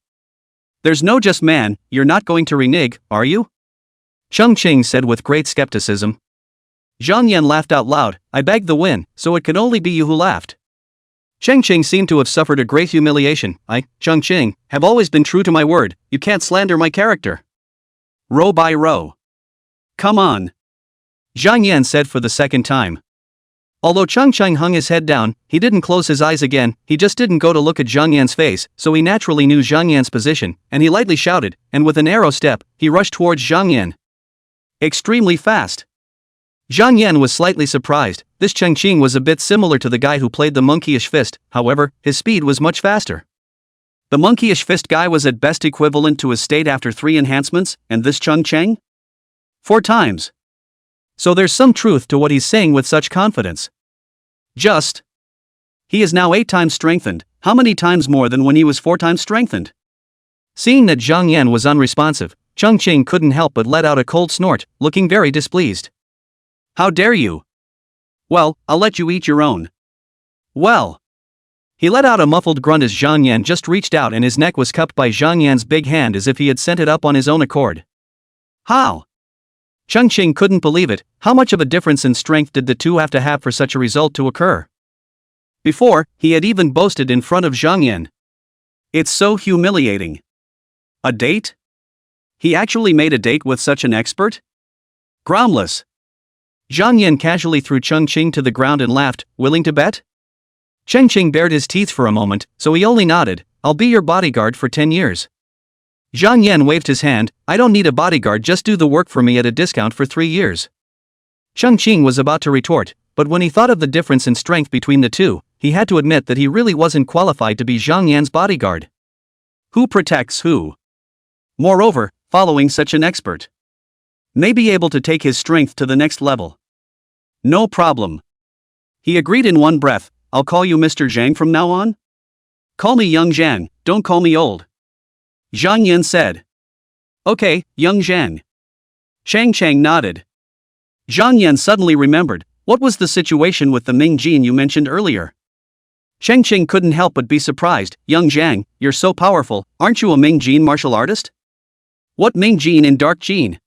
There's no just man, you're not going to renege, are you? Cheng Ching said with great skepticism. Zhang Yan laughed out loud, I bagged the win, so it could only be you who laughed. Cheng Qing seemed to have suffered a great humiliation. I, Cheng Qing, have always been true to my word. You can't slander my character. Row by row. Come on. Zhang Yan said for the second time. Although Cheng Qing hung his head down, he didn't close his eyes again. He just didn't go to look at Zhang Yan's face, so he naturally knew Zhang Yan's position, and he lightly shouted, and with an arrow step, he rushed towards Zhang Yan. Extremely fast. Zhang Yan was slightly surprised. This Cheng Qing was a bit similar to the guy who played the monkeyish fist, however, his speed was much faster. The monkeyish fist guy was at best equivalent to his state after 3 enhancements, and this Cheng Qing? 4 times. So there's some truth to what he's saying with such confidence. He is now 8 times strengthened. How many times more than when he was 4 times strengthened? Seeing that Zhang Yan was unresponsive, Cheng Qing couldn't help but let out a cold snort, looking very displeased. How dare you? Well, I'll let you eat your own. Well. He let out a muffled grunt as Zhang Yan just reached out and his neck was cupped by Zhang Yan's big hand as if he had sent it up on his own accord. How? Cheng Qing couldn't believe it. How much of a difference in strength did the two have to have for such a result to occur? Before, he had even boasted in front of Zhang Yan. It's so humiliating. A date? He actually made a date with such an expert? Groundless. Zhang Yan casually threw Cheng Qing to the ground and laughed, willing to bet? Cheng Qing bared his teeth for a moment, so he only nodded. I'll be your bodyguard for 10 years. Zhang Yan waved his hand. I don't need a bodyguard, just do the work for me at a discount for 3 years. Cheng Qing was about to retort, but when he thought of the difference in strength between the two, he had to admit that he really wasn't qualified to be Zhang Yan's bodyguard. Who protects who? Moreover, following such an expert may be able to take his strength to the next level. No problem. He agreed in one breath. I'll call you Mr. Zhang from now on? Call me Young Zhang, don't call me old. Zhang Yan said. Okay, Young Zhang. Chang Chang nodded. Zhang Yan suddenly remembered. What was the situation with the Ming Jin you mentioned earlier? Cheng Qing couldn't help but be surprised. Young Zhang, you're so powerful, aren't you a Ming Jin martial artist? What Ming Jin in Dark Jin?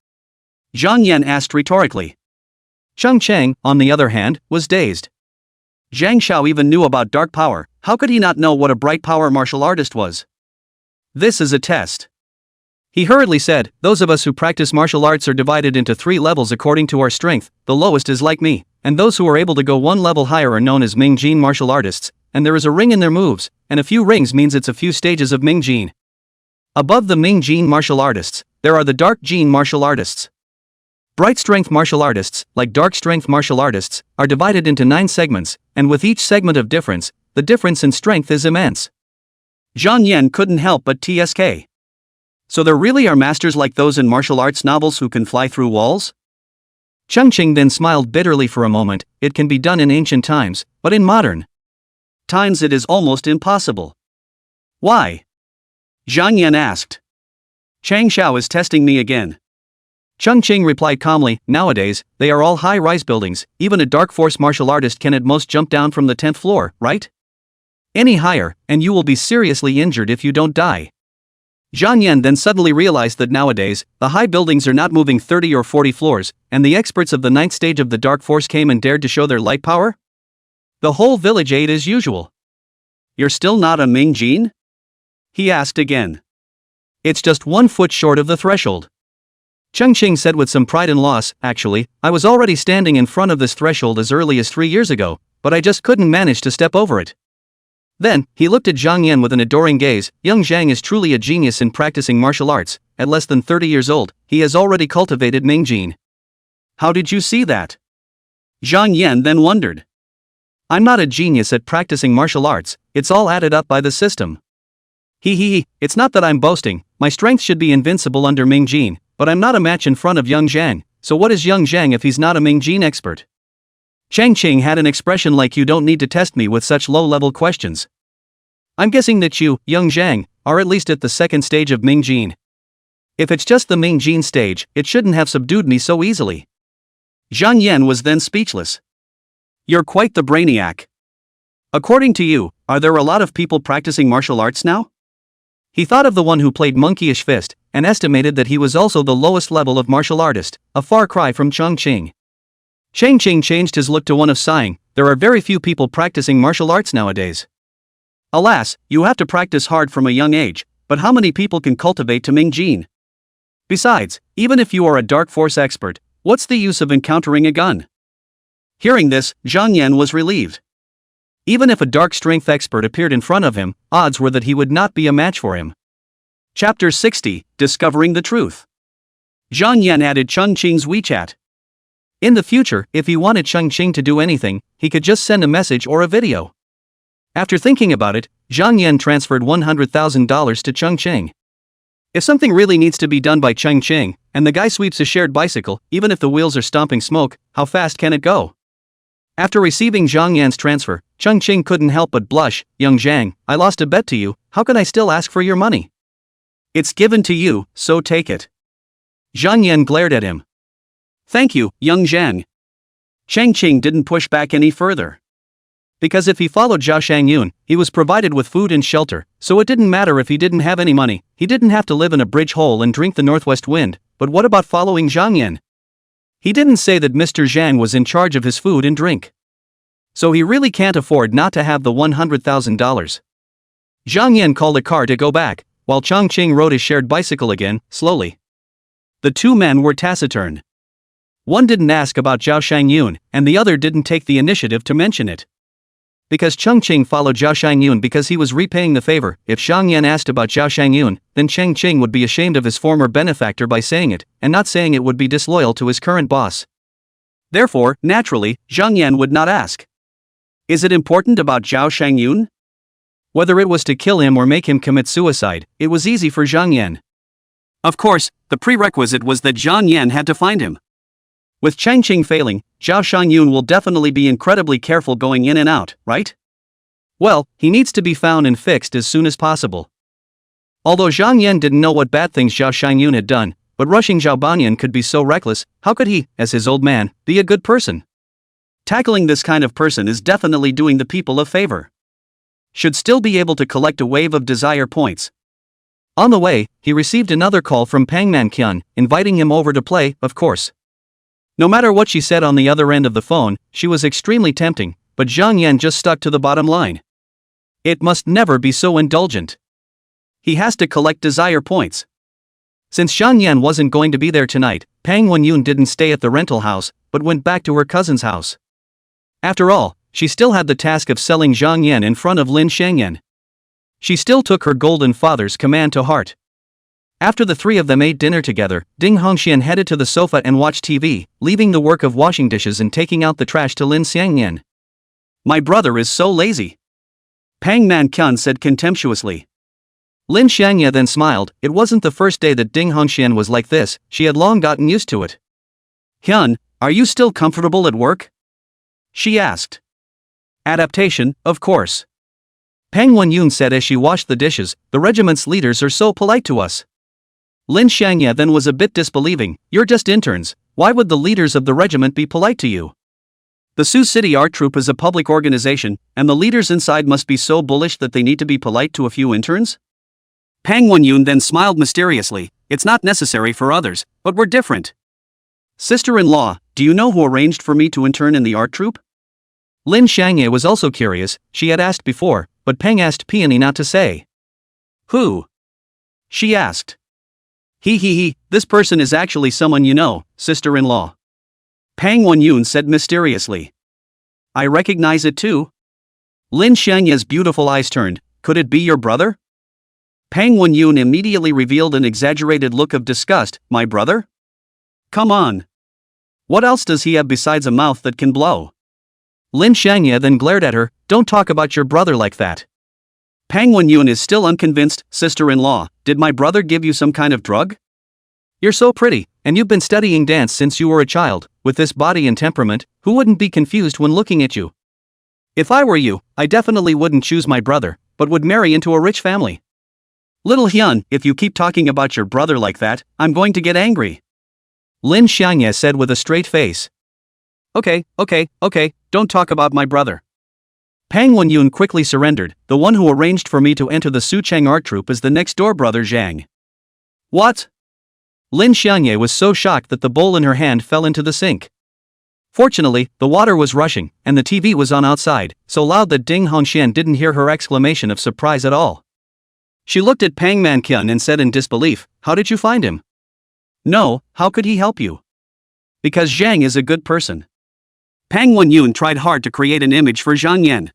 Zhang Yan asked rhetorically. Cheng Chang, on the other hand, was dazed. Zhang Xiao even knew about dark power. How could he not know what a bright power martial artist was? This is a test. He hurriedly said, those of us who practice martial arts are divided into 3 levels according to our strength. The lowest is like me, and those who are able to go 1 level higher are known as Ming Jin martial artists, and there is a ring in their moves, and a few rings means it's a few stages of Ming Jin. Above the Ming Jin martial artists, there are the Dark Jin martial artists. Bright strength martial artists, like dark strength martial artists, are divided into 9 segments, and with each segment of difference, the difference in strength is immense. Zhang Yan couldn't help but tsk. So there really are masters like those in martial arts novels who can fly through walls? Cheng Qing then smiled bitterly for a moment. It can be done in ancient times, but in modern times it is almost impossible. Why? Zhang Yan asked. Chang Xiao is testing me again. Cheng Qing replied calmly, nowadays, they are all high-rise buildings, even a dark force martial artist can at most jump down from the 10th floor, right? Any higher, and you will be seriously injured if you don't die. Zhang Yan then suddenly realized that nowadays, the high buildings are not moving 30 or 40 floors, and the experts of the 9th stage of the dark force came and dared to show their light power? The whole village ate as usual. You're still not a Ming Jin? He asked again. It's just 1 foot short of the threshold. Cheng Qing said with some pride and loss, actually, I was already standing in front of this threshold as early as 3 years ago, but I just couldn't manage to step over it. Then, he looked at Zhang Yan with an adoring gaze. Young Zhang is truly a genius in practicing martial arts. At less than 30 years old, he has already cultivated Ming Jin. How did you see that? Zhang Yan then wondered. I'm not a genius at practicing martial arts, it's all added up by the system. It's not that I'm boasting, my strength should be invincible under Ming Jin, but I'm not a match in front of Young Zhang, so what is Young Zhang if he's not a Ming Jin expert? Cheng Qing had an expression like you don't need to test me with such low-level questions. I'm guessing that you, Young Zhang, are at least at the 2nd stage of Ming Jin. If it's just the Ming Jin stage, it shouldn't have subdued me so easily. Zhang Yan was then speechless. You're quite the brainiac. According to you, are there a lot of people practicing martial arts now? He thought of the one who played monkeyish fist, and estimated that he was also the lowest level of martial artist, a far cry from Cheng Qing. Cheng Qing changed his look to one of sighing. There are very few people practicing martial arts nowadays. Alas, you have to practice hard from a young age, but how many people can cultivate Taming gene? Besides, even if you are a dark force expert, what's the use of encountering a gun? Hearing this, Zhang Yan was relieved. Even if a dark strength expert appeared in front of him, odds were that he would not be a match for him. Chapter 60, Discovering the Truth. Zhang Yan added Cheng Qing's WeChat. In the future, if he wanted Cheng Qing to do anything, he could just send a message or a video. After thinking about it, Zhang Yan transferred $100,000 to Cheng Qing. If something really needs to be done by Cheng Qing, and the guy sweeps a shared bicycle, even if the wheels are stomping smoke, how fast can it go? After receiving Zhang Yan's transfer, Cheng Qing couldn't help but blush. Young Zhang, I lost a bet to you, how can I still ask for your money? It's given to you, so take it. Zhang Yan glared at him. Thank you, young Zhang. Cheng Qing didn't push back any further. Because if he followed Zhao Shangyun, he was provided with food and shelter, so it didn't matter if he didn't have any money, he didn't have to live in a bridge hole and drink the northwest wind. But what about following Zhang Yan? He didn't say that Mr. Zhang was in charge of his food and drink. So he really can't afford not to have the $100,000. Zhang Yan called a car to go back, while Cheng Qing rode his shared bicycle again, slowly. The two men were taciturn. One didn't ask about Zhao Shangyun, and the other didn't take the initiative to mention it. Because Cheng Qing followed Zhao Shangyun because he was repaying the favor, if Zhang Yan asked about Zhao Shangyun, then Cheng Qing would be ashamed of his former benefactor by saying it, and not saying it would be disloyal to his current boss. Therefore, naturally, Zhang Yan would not ask. Is it important about Zhao Shangyun? Whether it was to kill him or make him commit suicide, it was easy for Zhang Yan. Of course, the prerequisite was that Zhang Yan had to find him. With Cheng Qing failing, Zhao Shangyun will definitely be incredibly careful going in and out, right? Well, he needs to be found and fixed as soon as possible. Although Zhang Yan didn't know what bad things Zhao Shangyun had done, but rushing Zhao Banyan could be so reckless, how could he, as his old man, be a good person? Tackling this kind of person is definitely doing the people a favor. Should still be able to collect a wave of desire points. On the way, he received another call from Pang Manqian, inviting him over to play, of course. No matter what she said on the other end of the phone, she was extremely tempting, but Zhang Yan just stuck to the bottom line. It must never be so indulgent. He has to collect desire points. Since Zhang Yan wasn't going to be there tonight, Pang Wenyun didn't stay at the rental house, but went back to her cousin's house. After all, she still had the task of selling Zhang Yan in front of Lin Shengyan. She still took her golden father's command to heart. After the three of them ate dinner together, Ding Hongxian headed to the sofa and watched TV, leaving the work of washing dishes and taking out the trash to Lin Xiangyan. My brother is so lazy. Pang Manqian said contemptuously. Lin Xiangyan then smiled. It wasn't the first day that Ding Hongxian was like this, she had long gotten used to it. Hyun, are you still comfortable at work? She asked. Adaptation, of course. Pang Wenyun said as she washed the dishes, the regiment's leaders are so polite to us. Lin Xiangya then was a bit disbelieving. You're just interns, why would the leaders of the regiment be polite to you? The Sioux City Art Troupe is a public organization, and the leaders inside must be so bullish that they need to be polite to a few interns? Pang Wenyun then smiled mysteriously. It's not necessary for others, but we're different. Sister-in-law, do you know who arranged for me to intern in the art troupe? Lin Xiangya was also curious. She had asked before, but Pang asked Peony not to say. Who? She asked. He, this person is actually someone you know, sister-in-law. Pang Wenyun said mysteriously. I recognize it too. Lin Xiangya's beautiful eyes turned. Could it be your brother? Pang Wenyun immediately revealed an exaggerated look of disgust. My brother? Come on. What else does he have besides a mouth that can blow? Lin Xiangya then glared at her. Don't talk about your brother like that. Pang Wenyun is still unconvinced. Sister-in-law, did my brother give you some kind of drug? You're so pretty, and you've been studying dance since you were a child. With this body and temperament, who wouldn't be confused when looking at you? If I were you, I definitely wouldn't choose my brother, but would marry into a rich family. Little Hyun, if you keep talking about your brother like that, I'm going to get angry. Lin Xiangya said with a straight face. Okay, don't talk about my brother. Pang Wenyun quickly surrendered. The one who arranged for me to enter the Sucheng art troupe is the next-door brother Zhang. What? Lin Xiangye was so shocked that the bowl in her hand fell into the sink. Fortunately, the water was rushing, and the TV was on outside, so loud that Ding Hongxian didn't hear her exclamation of surprise at all. She looked at Pang Manqian and said in disbelief, "How did you find him?" "No, how could he help you?" "Because Zhang is a good person." Pang Wenyun tried hard to create an image for Zhang Yan.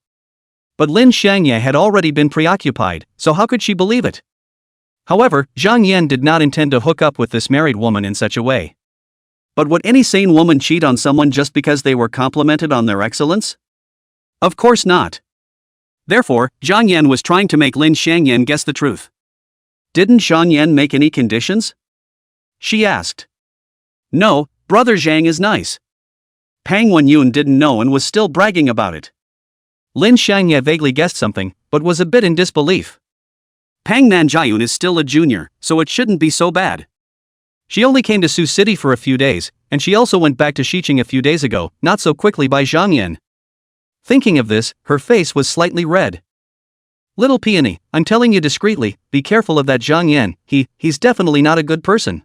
But Lin Xiangye had already been preoccupied, so how could she believe it? However, Zhang Yan did not intend to hook up with this married woman in such a way. But would any sane woman cheat on someone just because they were complimented on their excellence? Of course not. Therefore, Zhang Yan was trying to make Lin Xiangyan guess the truth. "Didn't Zhang Yan make any conditions?" she asked. "No, brother Zhang is nice." Pang Wenyun didn't know and was still bragging about it. Lin Xiangye vaguely guessed something, but was a bit in disbelief. Pang Nanjiayun is still a junior, so it shouldn't be so bad. She only came to Sioux City for a few days, and she also went back to Xiqing a few days ago, not so quickly by Zhang Yan. Thinking of this, her face was slightly red. "Little peony, I'm telling you discreetly, be careful of that Zhang Yan, he's definitely not a good person."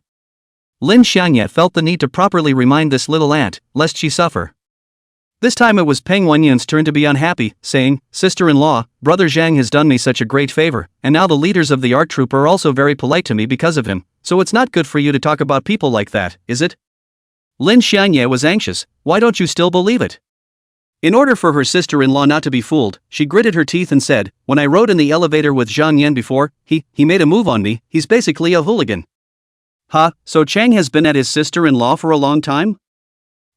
Lin Xiangye felt the need to properly remind this little ant, lest she suffer. This time it was Peng Wenyun's turn to be unhappy, saying, "Sister-in-law, brother Zhang has done me such a great favor, and now the leaders of the art troupe are also very polite to me because of him, so it's not good for you to talk about people like that, is it?" Lin Xiangye was anxious. "Why don't you still believe it?" In order for her sister-in-law not to be fooled, she gritted her teeth and said, "When I rode in the elevator with Zhang Yan before, he made a move on me, he's basically a hooligan." "Huh, so Chang has been at his sister-in-law for a long time?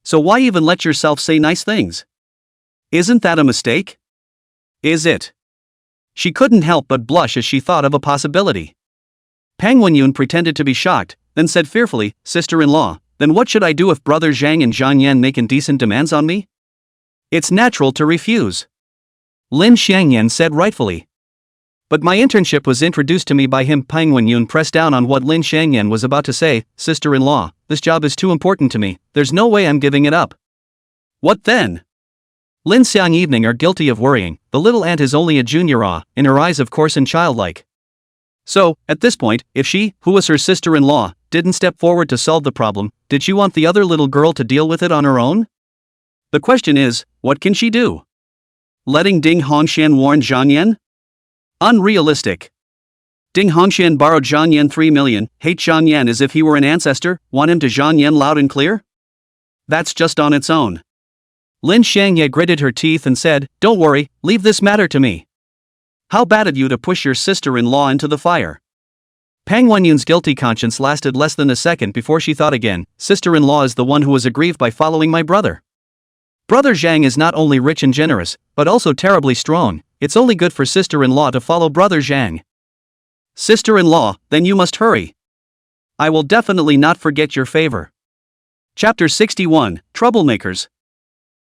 So why even let yourself say nice things? Isn't that a mistake?" "Is it?" She couldn't help but blush as she thought of a possibility. Pang Wenyun pretended to be shocked, then said fearfully, "Sister-in-law, then what should I do if brother Zhang and Zhang Yan make indecent demands on me?" "It's natural to refuse," Lin Xiangyan said rightfully. "But my internship was introduced to me by him." Pang Wenyun pressed down on what Lin Xiangyan was about to say. "Sister-in-law, this job is too important to me, there's no way I'm giving it up." "What then?" Lin Xiang evening are guilty of worrying. The little ant is only a junior, in her eyes of course and childlike. So, at this point, if she, who was her sister-in-law, didn't step forward to solve the problem, did she want the other little girl to deal with it on her own? The question is, what can she do? Letting Ding Hongxian warn Zhang Yan? Unrealistic. Ding Hongxian borrowed Zhang Yan 3 million, hate Zhang Yan as if he were an ancestor, want him to Zhang Yan loud and clear? That's just on its own. Lin Xiangye gritted her teeth and said, "Don't worry, leave this matter to me." "How bad of you to push your sister-in-law into the fire." Pang Wenyun's guilty conscience lasted less than a second before she thought again. "Sister-in-law is the one who was aggrieved by following my brother. Brother Zhang is not only rich and generous, but also terribly strong. It's only good for sister-in-law to follow brother Zhang." "Sister-in-law, then you must hurry. I will definitely not forget your favor." Chapter 61, Troublemakers.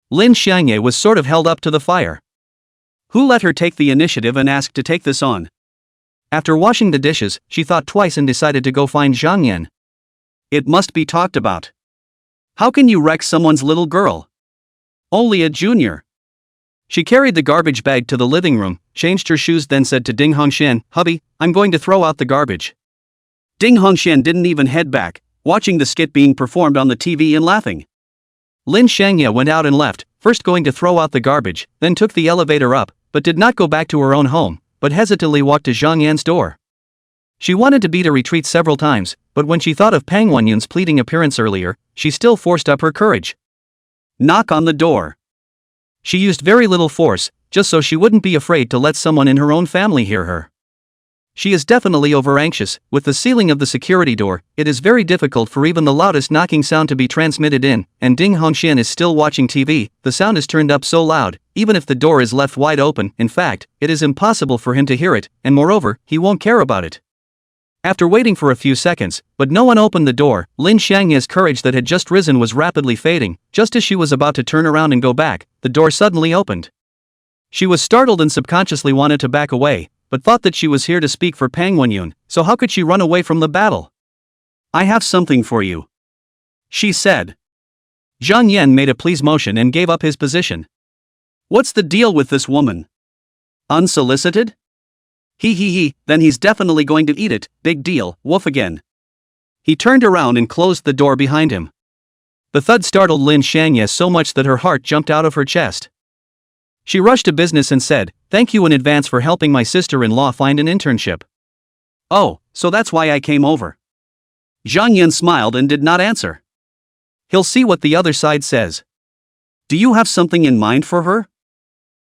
Lin Xiangye was sort of held up to the fire. Who let her take the initiative and ask to take this on? After washing the dishes, she thought twice and decided to go find Zhang Yan. It must be talked about. How can you wreck someone's little girl? Only a junior. She carried the garbage bag to the living room, changed her shoes, then said to Ding Hongxian, "Hubby, I'm going to throw out the garbage." Ding Hongxian didn't even head back, watching the skit being performed on the TV and laughing. Lin Xiangye went out and left, first going to throw out the garbage, then took the elevator up, but did not go back to her own home, but hesitantly walked to Zhang Yan's door. She wanted to beat a retreat several times, but when she thought of Pang Wenyun's pleading appearance earlier, she still forced up her courage. Knock on the door. She used very little force, just so she wouldn't be afraid to let someone in her own family hear her. She is definitely over-anxious. With the sealing of the security door, it is very difficult for even the loudest knocking sound to be transmitted in, and Ding Hongxian is still watching TV, the sound is turned up so loud, even if the door is left wide open, in fact, it is impossible for him to hear it, and moreover, he won't care about it. After waiting for a few seconds, but no one opened the door, Lin Xiangye's courage that had just risen was rapidly fading. Just as she was about to turn around and go back, the door suddenly opened. She was startled and subconsciously wanted to back away, but thought that she was here to speak for Pang Wenyun, so how could she run away from the battle? "I have something for you," she said. Zhang Yan made a please motion and gave up his position. "What's the deal with this woman? Unsolicited? Then he's definitely going to eat it, big deal, woof again." He turned around and closed the door behind him. The thud startled Lin Xiangye so much that her heart jumped out of her chest. She rushed to business and said, "Thank you in advance for helping my sister-in-law find an internship." "Oh, so that's why I came over." Zhang Yan smiled and did not answer. He'll see what the other side says. "Do you have something in mind for her?"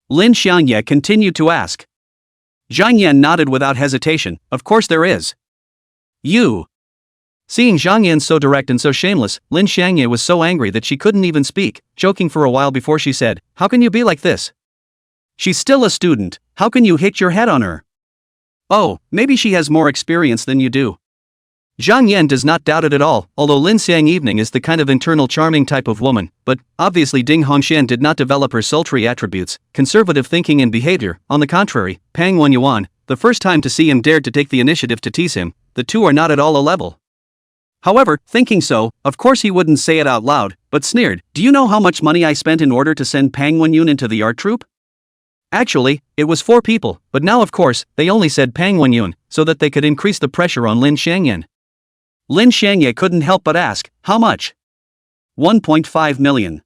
Lin Xiangye continued to ask. Zhang Yan nodded without hesitation. "Of course there is." "You." Seeing Zhang Yan so direct and so shameless, Lin Xiangye was so angry that she couldn't even speak, joking for a while before she said, "How can you be like this? She's still a student, how can you hit your head on her?" "Oh, maybe she has more experience than you do." Zhang Yan does not doubt it at all, although Lin Xiang Evening is the kind of internal charming type of woman, but obviously Ding Hongxian did not develop her sultry attributes, conservative thinking and behavior. On the contrary, Pang Wenyuan, the first time to see him, dared to take the initiative to tease him. The two are not at all a level. However, thinking so, of course he wouldn't say it out loud, but sneered, "Do you know how much money I spent in order to send Pang Wenyun into the art troupe?" Actually, it was 4 people, but now of course, they only said Pang Wenyun, so that they could increase the pressure on Lin Xiangyan. Lin Xiangye couldn't help but ask, "How much?" 1.5 million.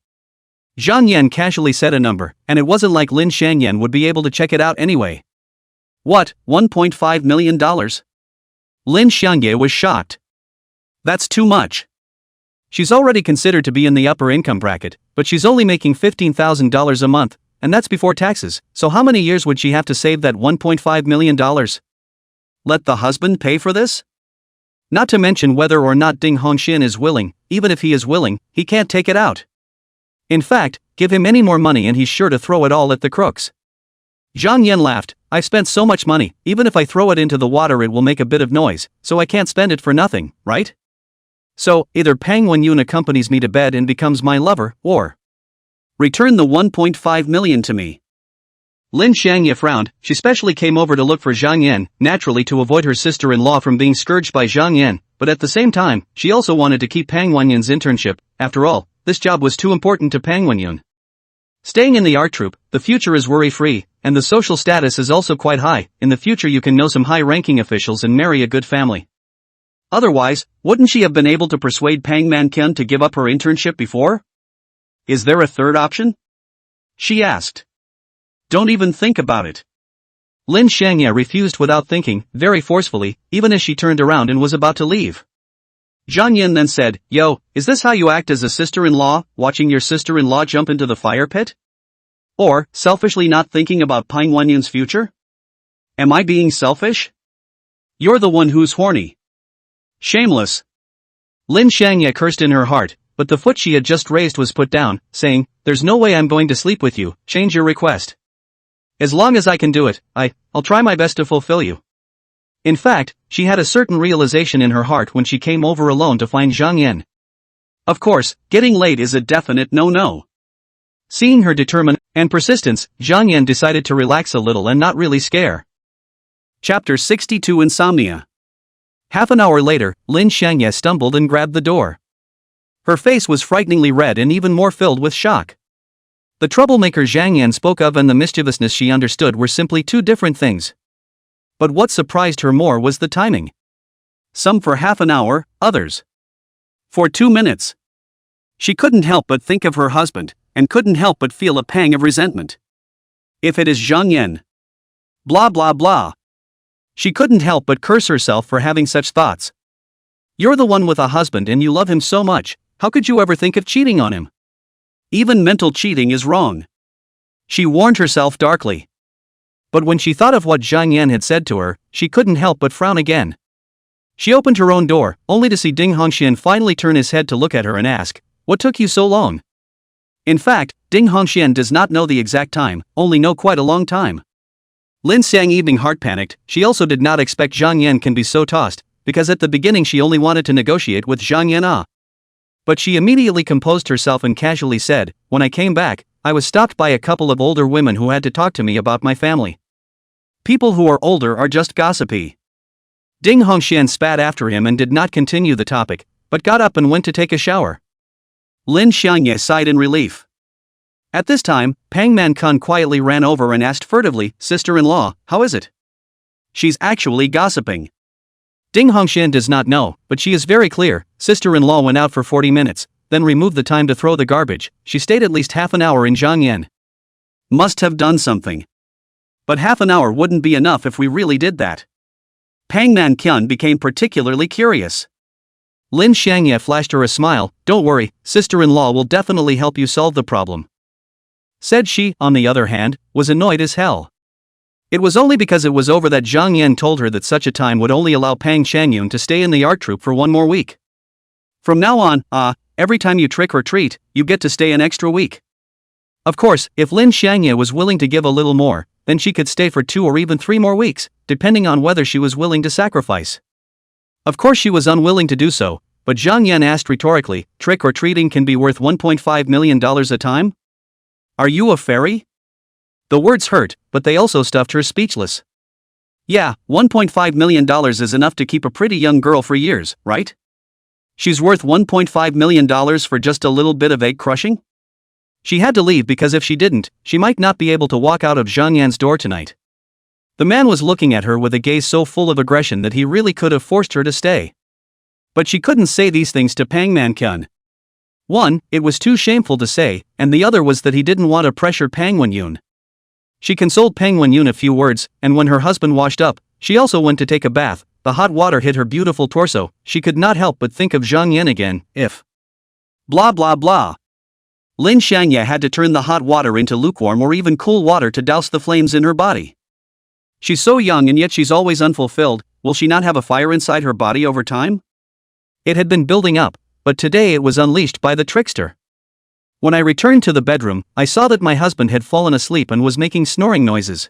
Zhang Yan casually said a number, and it wasn't like Lin Xiangyan would be able to check it out anyway. "What, $1.5 million?" Lin Xiangye was shocked. "That's too much. She's already considered to be in the upper income bracket, but she's only making $15,000 a month, and that's before taxes, so how many years would she have to save that $1.5 million? Let the husband pay for this? Not to mention whether or not Ding Hongxian is willing. Even if he is willing, he can't take it out. In fact, give him any more money and he's sure to throw it all at the crooks." Zhang Yan laughed. "I've spent so much money, even if I throw it into the water it will make a bit of noise, so I can't spend it for nothing, right? So, either Pang Wenyun accompanies me to bed and becomes my lover, or return the 1.5 million to me." Lin Xiangye frowned. She specially came over to look for Zhang Yan, naturally to avoid her sister-in-law from being scourged by Zhang Yan, but at the same time, she also wanted to keep Pang Wenyun's internship. After all, this job was too important to Pang Wenyun. Staying in the art troupe, the future is worry-free, and the social status is also quite high. In the future you can know some high-ranking officials and marry a good family. Otherwise, wouldn't she have been able to persuade Pang Mankyun to give up her internship before? "Is there a third option?" she asked. "Don't even think about it." Lin Xiangye refused without thinking, very forcefully, even as she turned around and was about to leave. Zhang Yan then said, "Yo, is this how you act as a sister-in-law, watching your sister-in-law jump into the fire pit? Or, selfishly not thinking about Pang Wenyun's future? Am I being selfish? You're the one who's horny. Shameless." Lin Xiangye cursed in her heart, but the foot she had just raised was put down, saying, "There's no way I'm going to sleep with you, change your request. As long as I can do it, I'll try my best to fulfill you." In fact, she had a certain realization in her heart when she came over alone to find Zhang Yan. Of course, getting laid is a definite no-no. Seeing her determination and persistence, Zhang Yan decided to relax a little and not really scare. Chapter 62 Insomnia. Half an hour later, Lin Xiangye stumbled and grabbed the door. Her face was frighteningly red and even more filled with shock. The troublemaker Zhang Yan spoke of and the mischievousness she understood were simply two different things. But what surprised her more was the timing. Some for half an hour, others for 2 minutes. She couldn't help but think of her husband, and couldn't help but feel a pang of resentment. If it is Zhang Yan. Blah blah blah. She couldn't help but curse herself for having such thoughts. You're the one with a husband and you love him so much, how could you ever think of cheating on him? Even mental cheating is wrong. She warned herself darkly. But when she thought of what Zhang Yan had said to her, she couldn't help but frown again. She opened her own door, only to see Ding Hongxian finally turn his head to look at her and ask, "What took you so long?" In fact, Ding Hongxian does not know the exact time, only know quite a long time. Lin Xiang Evening heart panicked. She also did not expect Zhang Yan can be so tossed, because at the beginning she only wanted to negotiate with Zhang Yan. But she immediately composed herself and casually said, "When I came back, I was stopped by a couple of older women who had to talk to me about my family. People who are older are just gossipy." Ding Hongxian spat after him and did not continue the topic, but got up and went to take a shower. Lin Xiangye sighed in relief. At this time, Pang Man-kun quietly ran over and asked furtively, "Sister-in-law, how is it?" "She's actually gossiping." Ding Hongxian does not know, but she is very clear. Sister-in-law went out for 40 minutes, then removed the time to throw the garbage. She stayed at least half an hour in Zhangyan. Must have done something. But half an hour wouldn't be enough if we really did that. Pangman Kyun became particularly curious. Lin Xiangye flashed her a smile. Don't worry, sister-in-law will definitely help you solve the problem. Said she, on the other hand, was annoyed as hell. It was only because it was over that Zhang Yan told her that such a time would only allow Pang Shangyun to stay in the art troupe for one more week. From now on, every time you trick or treat, you get to stay an extra week. Of course, if Lin Xiangye was willing to give a little more, then she could stay for 2 or even 3 more weeks, depending on whether she was willing to sacrifice. Of course she was unwilling to do so, but Zhang Yan asked rhetorically, trick or treating can be worth $1.5 million a time? Are you a fairy? The words hurt, but they also stuffed her speechless. Yeah, $1.5 million is enough to keep a pretty young girl for years, right? She's worth $1.5 million for just a little bit of egg crushing? She had to leave because if she didn't, she might not be able to walk out of Zhang Yan's door tonight. The man was looking at her with a gaze so full of aggression that he really could have forced her to stay. But she couldn't say these things to Pangman Kyun. One, it was too shameful to say, and the other was that he didn't want to pressure Pang Wen-yun. She consoled Pang Wen-yun a few words, and when her husband washed up, she also went to take a bath. The hot water hit her beautiful torso. She could not help but think of Zhang Yan again, if... Blah blah blah. Lin Xiangye had to turn the hot water into lukewarm or even cool water to douse the flames in her body. She's so young and yet she's always unfulfilled. Will she not have a fire inside her body over time? It had been building up, but today it was unleashed by the trickster. When I returned to the bedroom, I saw that my husband had fallen asleep and was making snoring noises.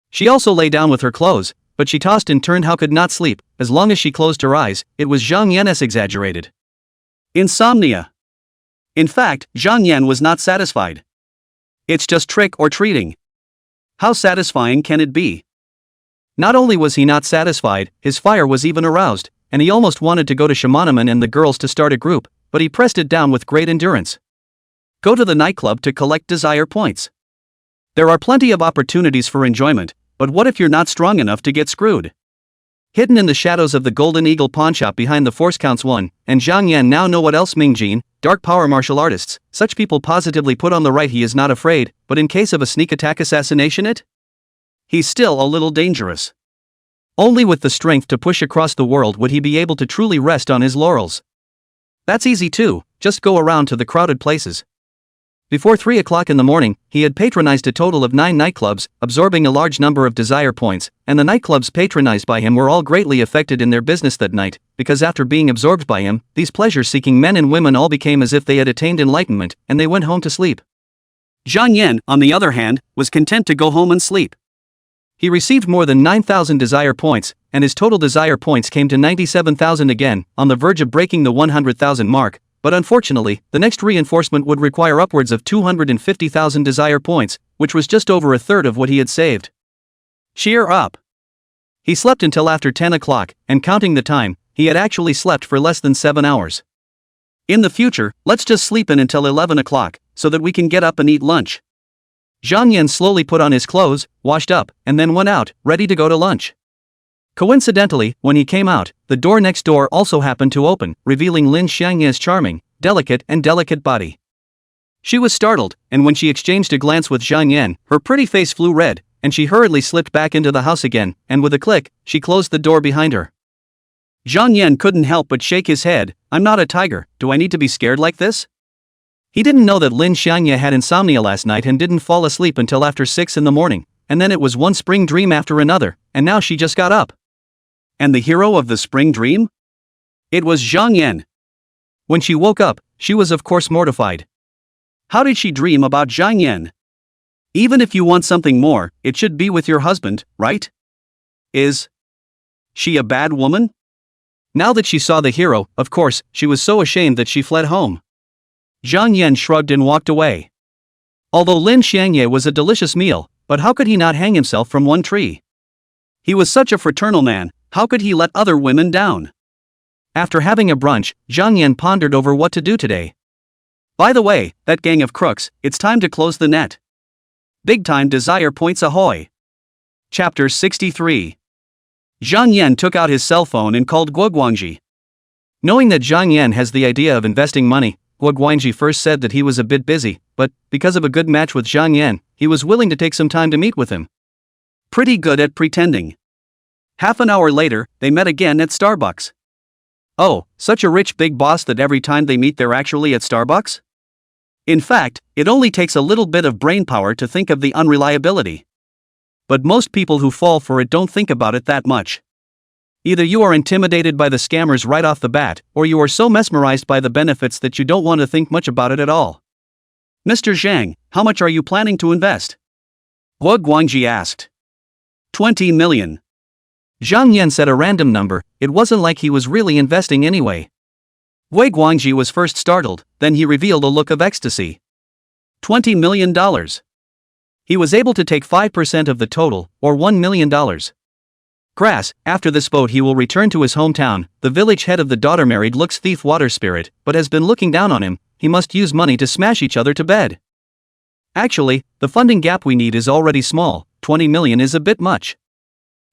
She also lay down with her clothes, but she tossed and turned how could not sleep. As long as she closed her eyes, it was Zhang Yan's exaggerated insomnia. In fact, Zhang Yan was not satisfied. It's just trick or treating. How satisfying can it be? Not only was he not satisfied, his fire was even aroused, and he almost wanted to go to Shimanaman and the girls to start a group, but he pressed it down with great endurance. Go to the nightclub to collect desire points. There are plenty of opportunities for enjoyment, but what if you're not strong enough to get screwed? Hidden in the shadows of the Golden Eagle pawnshop behind the Force Counts 1, and Zhang Yan now know what else Mingjin, dark power martial artists, such people positively put on the right. He is not afraid, but in case of a sneak attack assassination he's still a little dangerous. Only with the strength to push across the world would he be able to truly rest on his laurels. That's easy too, just go around to the crowded places. Before 3 o'clock in the morning, he had patronized a total of 9 nightclubs, absorbing a large number of desire points, and the nightclubs patronized by him were all greatly affected in their business that night, because after being absorbed by him, these pleasure-seeking men and women all became as if they had attained enlightenment, and they went home to sleep. Zhang Yan, on the other hand, was content to go home and sleep. He received more than 9,000 desire points, and his total desire points came to 97,000 again, on the verge of breaking the 100,000 mark. But unfortunately, the next reinforcement would require upwards of 250,000 desire points, which was just over a third of what he had saved. Cheer up! He slept until after 10 o'clock, and counting the time, he had actually slept for less than 7 hours. In the future, let's just sleep in until 11 o'clock, so that we can get up and eat lunch. Zhang Yan slowly put on his clothes, washed up, and then went out, ready to go to lunch. Coincidentally, when he came out, the door next door also happened to open, revealing Lin Xiangye's charming, delicate body. She was startled, and when she exchanged a glance with Zhang Yan, her pretty face flew red, and she hurriedly slipped back into the house again, and with a click, she closed the door behind her. Zhang Yan couldn't help but shake his head. I'm not a tiger, do I need to be scared like this? He didn't know that Lin Xiangye had insomnia last night and didn't fall asleep until after 6 in the morning, and then it was one spring dream after another, and now she just got up. And the hero of the spring dream? It was Zhang Yan. When she woke up, she was of course mortified. How did she dream about Zhang Yan? Even if you want something more, it should be with your husband, right? Is she a bad woman? Now that she saw the hero, of course, she was so ashamed that she fled home. Zhang Yan shrugged and walked away. Although Lin Xiangye was a delicious meal, but how could he not hang himself from one tree? He was such a fraternal man, how could he let other women down? After having a brunch, Zhang Yan pondered over what to do today. By the way, that gang of crooks, it's time to close the net. Big time desire points ahoy. Chapter 63. Zhang Yan took out his cell phone and called Guo Guangji. Knowing that Zhang Yan has the idea of investing money, Guangji first said that he was a bit busy, but, because of a good match with Zhang Yan, he was willing to take some time to meet with him. Pretty good at pretending. Half an hour later, they met again at Starbucks. Oh, such a rich big boss that every time they meet they're actually at Starbucks? In fact, it only takes a little bit of brainpower to think of the unreliability. But most people who fall for it don't think about it that much. Either you are intimidated by the scammers right off the bat, or you are so mesmerized by the benefits that you don't want to think much about it at all. Mr. Zhang, how much are you planning to invest? Guangji asked. 20 million. Zhang Yan said a random number. It wasn't like he was really investing anyway. Guangji was first startled, then he revealed a look of ecstasy. $20 million. He was able to take 5% of the total, or $1 million. Grass, after this boat he will return to his hometown. The village head of the daughter married looks thief water spirit, but has been looking down on him. He must use money to smash each other to bed. Actually, the funding gap we need is already small. 20 million is a bit much.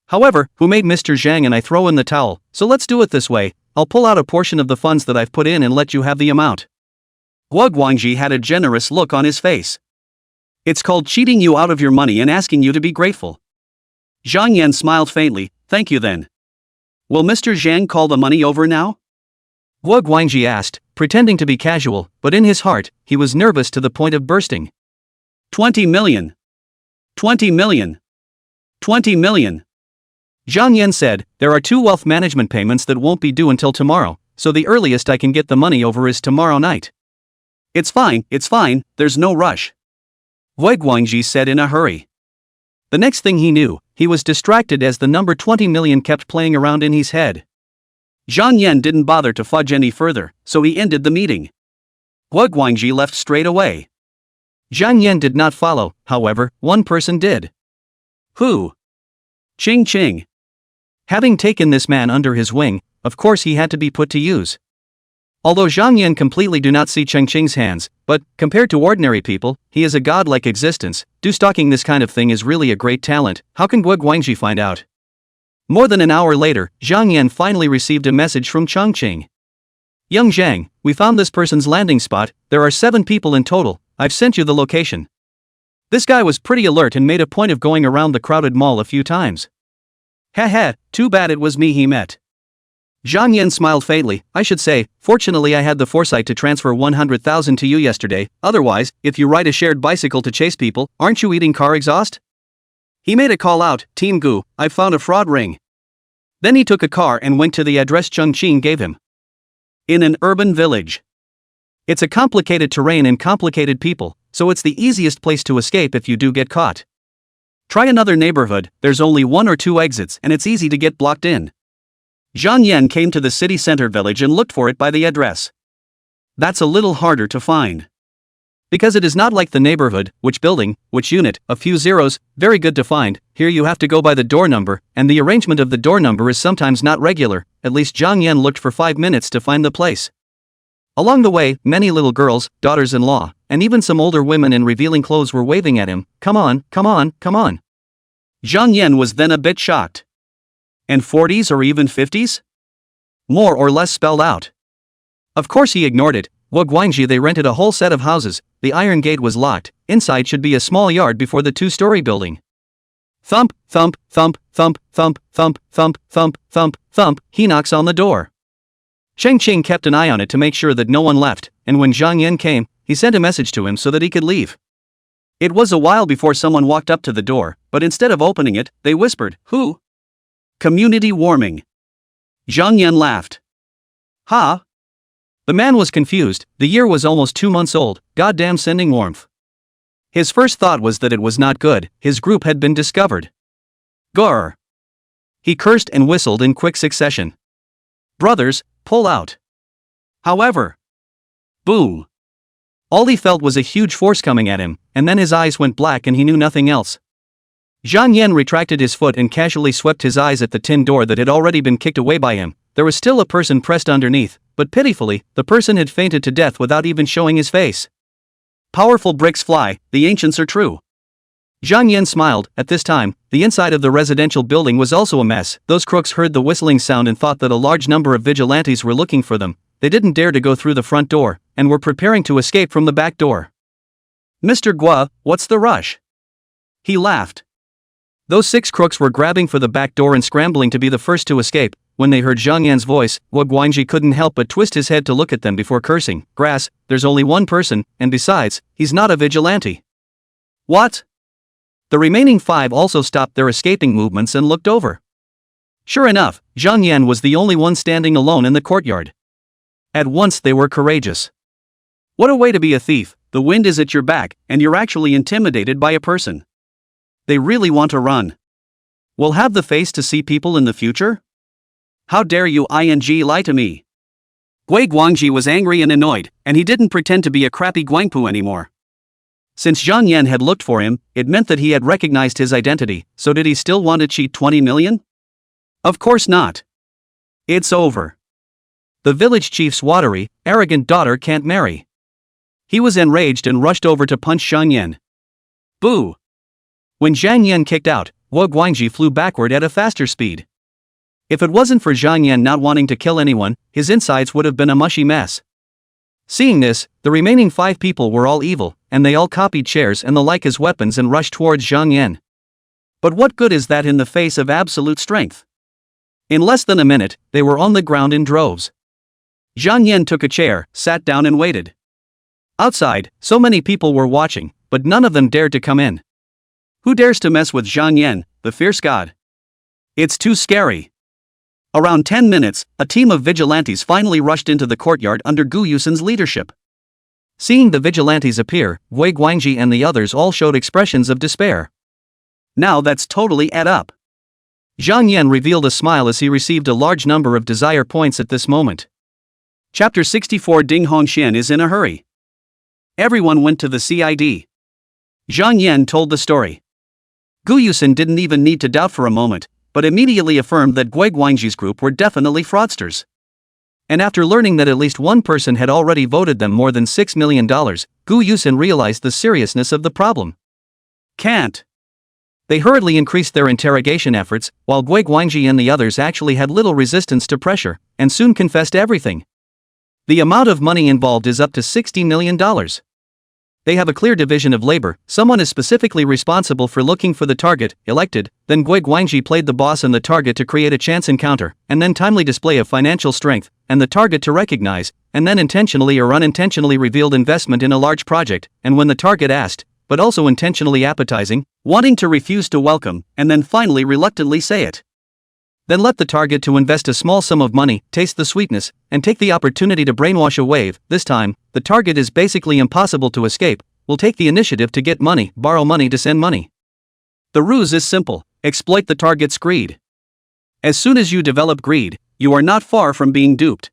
However, who made Mr. Zhang and I throw in the towel, so let's do it this way. I'll pull out a portion of the funds that I've put in and let you have the amount. Guangji had a generous look on his face. It's called cheating you out of your money and asking you to be grateful. Zhang Yan smiled faintly. Thank you then. Will Mr. Zhang call the money over now? Guangji asked, pretending to be casual, but in his heart, he was nervous to the point of bursting. 20 million. 20 million. 20 million. Zhang Yan said, there are 2 wealth management payments that won't be due until tomorrow, so the earliest I can get the money over is tomorrow night. It's fine, there's no rush. Guangji said in a hurry. The next thing he knew, he was distracted as the number 20 million kept playing around in his head. Zhang Yan didn't bother to fudge any further, so he ended the meeting. Guangji left straight away. Zhang Yan did not follow, however, one person did. Who? Ching. Having taken this man under his wing, of course he had to be put to use. Although Zhang Yan completely do not see Ching's hands, but, compared to ordinary people, he is a godlike existence. Stalking this kind of thing is really a great talent. How can Guangji find out? More than an hour later, Zhang Yan finally received a message from Ching. Young Zhang, we found this person's landing spot. There are 7 people in total. I've sent you the location. This guy was pretty alert and made a point of going around the crowded mall a few times. Haha, too bad it was me he met. Zhang Yan smiled faintly. I should say, fortunately I had the foresight to transfer 100,000 to you yesterday, otherwise, if you ride a shared bicycle to chase people, aren't you eating car exhaust? He made a call out, Team Gu, I've found a fraud ring. Then he took a car and went to the address Ching gave him. In an urban village. It's a complicated terrain and complicated people, so it's the easiest place to escape if you do get caught. Try another neighborhood, there's only 1 or 2 exits and it's easy to get blocked in. Zhang Yan came to the city center village and looked for it by the address. That's a little harder to find. Because it is not like the neighborhood, which building, which unit, a few zeros, very good to find. Here you have to go by the door number, and the arrangement of the door number is sometimes not regular. At least Zhang Yan looked for 5 minutes to find the place. Along the way, many little girls, daughters-in-law, and even some older women in revealing clothes were waving at him. Come on. Zhang Yan was then a bit shocked. And 40s or even 50s? More or less spelled out. Of course he ignored it. Guangji they rented a whole set of houses. The iron gate was locked. Inside should be a small yard before the 2-story building. Thump, thump, thump, thump, thump, thump, thump, thump, thump, thump, he knocks on the door. Ching kept an eye on it to make sure that no one left, and when Zhang Yan came, he sent a message to him so that he could leave. It was a while before someone walked up to the door, but instead of opening it, they whispered, Who? Community warming. Zhang Yan laughed. Ha? The man was confused. The year was almost 2 months old. Goddamn sending warmth. His first thought was that it was not good. His group had been discovered. Grr. He cursed and whistled in quick succession. Brothers, pull out. However. Boom. All he felt was a huge force coming at him, and then his eyes went black and he knew nothing else. Zhang Yan retracted his foot and casually swept his eyes at the tin door that had already been kicked away by him. There was still a person pressed underneath, but pitifully, the person had fainted to death without even showing his face. Powerful bricks fly, the ancients are true. Zhang Yan smiled. At this time, the inside of the residential building was also a mess. Those crooks heard the whistling sound and thought that a large number of vigilantes were looking for them. They didn't dare to go through the front door, and were preparing to escape from the back door. "Mr. Gua, what's the rush?" He laughed. Those 6 crooks were grabbing for the back door and scrambling to be the first to escape. When they heard Zhang Yan's voice, Wu Guangji couldn't help but twist his head to look at them before cursing. "Grass, there's only one person, and besides, he's not a vigilante." "What?" The remaining 5 also stopped their escaping movements and looked over. Sure enough, Zhang Yan was the only one standing alone in the courtyard. At once they were courageous. What a way to be a thief! The wind is at your back, and you're actually intimidated by a person. They really want to run. Will have the face to see people in the future? How dare you lie to me? Gui Guangji was angry and annoyed, and he didn't pretend to be a crappy guangpu anymore. Since Zhang Yan had looked for him, it meant that he had recognized his identity, so did he still want to cheat 20 million? Of course not. It's over. The village chief's watery, arrogant daughter can't marry. He was enraged and rushed over to punch Zhang Yan. Boo! When Zhang Yan kicked out, Wu Guangji flew backward at a faster speed. If it wasn't for Zhang Yan not wanting to kill anyone, his insides would have been a mushy mess. Seeing this, the remaining 5 people were all evil, and they all copied chairs and the like as weapons and rushed towards Zhang Yan. But what good is that in the face of absolute strength? In less than a minute, they were on the ground in droves. Zhang Yan took a chair, sat down and waited. Outside, so many people were watching, but none of them dared to come in. Who dares to mess with Zhang Yan, the fierce god? It's too scary. Around 10 minutes, a team of vigilantes finally rushed into the courtyard under Gu Yusin's leadership. Seeing the vigilantes appear, Wei Guangji and the others all showed expressions of despair. Now that's totally add up. Zhang Yan revealed a smile as he received a large number of desire points at this moment. Chapter 64 Ding Hongxian is in a hurry. Everyone went to the CID. Zhang Yan told the story. Gu Yusin didn't even need to doubt for a moment, but immediately affirmed that Gui Guangji's group were definitely fraudsters. And after learning that at least one person had already voted them more than $6 million, Gu Yusin realized the seriousness of the problem. Can't. They hurriedly increased their interrogation efforts, while Gui Guangji and the others actually had little resistance to pressure, and soon confessed everything. The amount of money involved is up to $60 million. They have a clear division of labor. Someone is specifically responsible for looking for the target, elected, then Gui Guangji played the boss and the target to create a chance encounter, and then timely display of financial strength, and the target to recognize, and then intentionally or unintentionally revealed investment in a large project, and when the target asked, but also intentionally appetizing, wanting to refuse to welcome, and then finally reluctantly say it. Then let the target to invest a small sum of money, taste the sweetness, and take the opportunity to brainwash a wave. This time, the target is basically impossible to escape, will take the initiative to get money, borrow money to send money. The ruse is simple: exploit the target's greed. As soon as you develop greed, you are not far from being duped.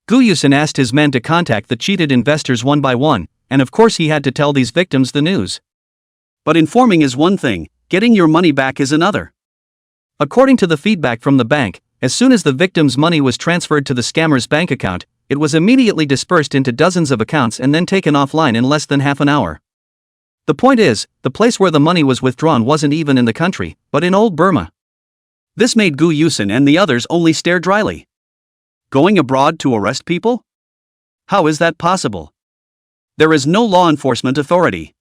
Gu Yusin asked his men to contact the cheated investors one by one, and of course he had to tell these victims the news. But informing is one thing, getting your money back is another. According to the feedback from the bank, as soon as the victim's money was transferred to the scammer's bank account, it was immediately dispersed into dozens of accounts and then taken offline in less than half an hour. The point is, the place where the money was withdrawn wasn't even in the country, but in old Burma. This made Gu Yusin and the others only stare dryly. Going abroad to arrest people? How is that possible? There is no law enforcement authority.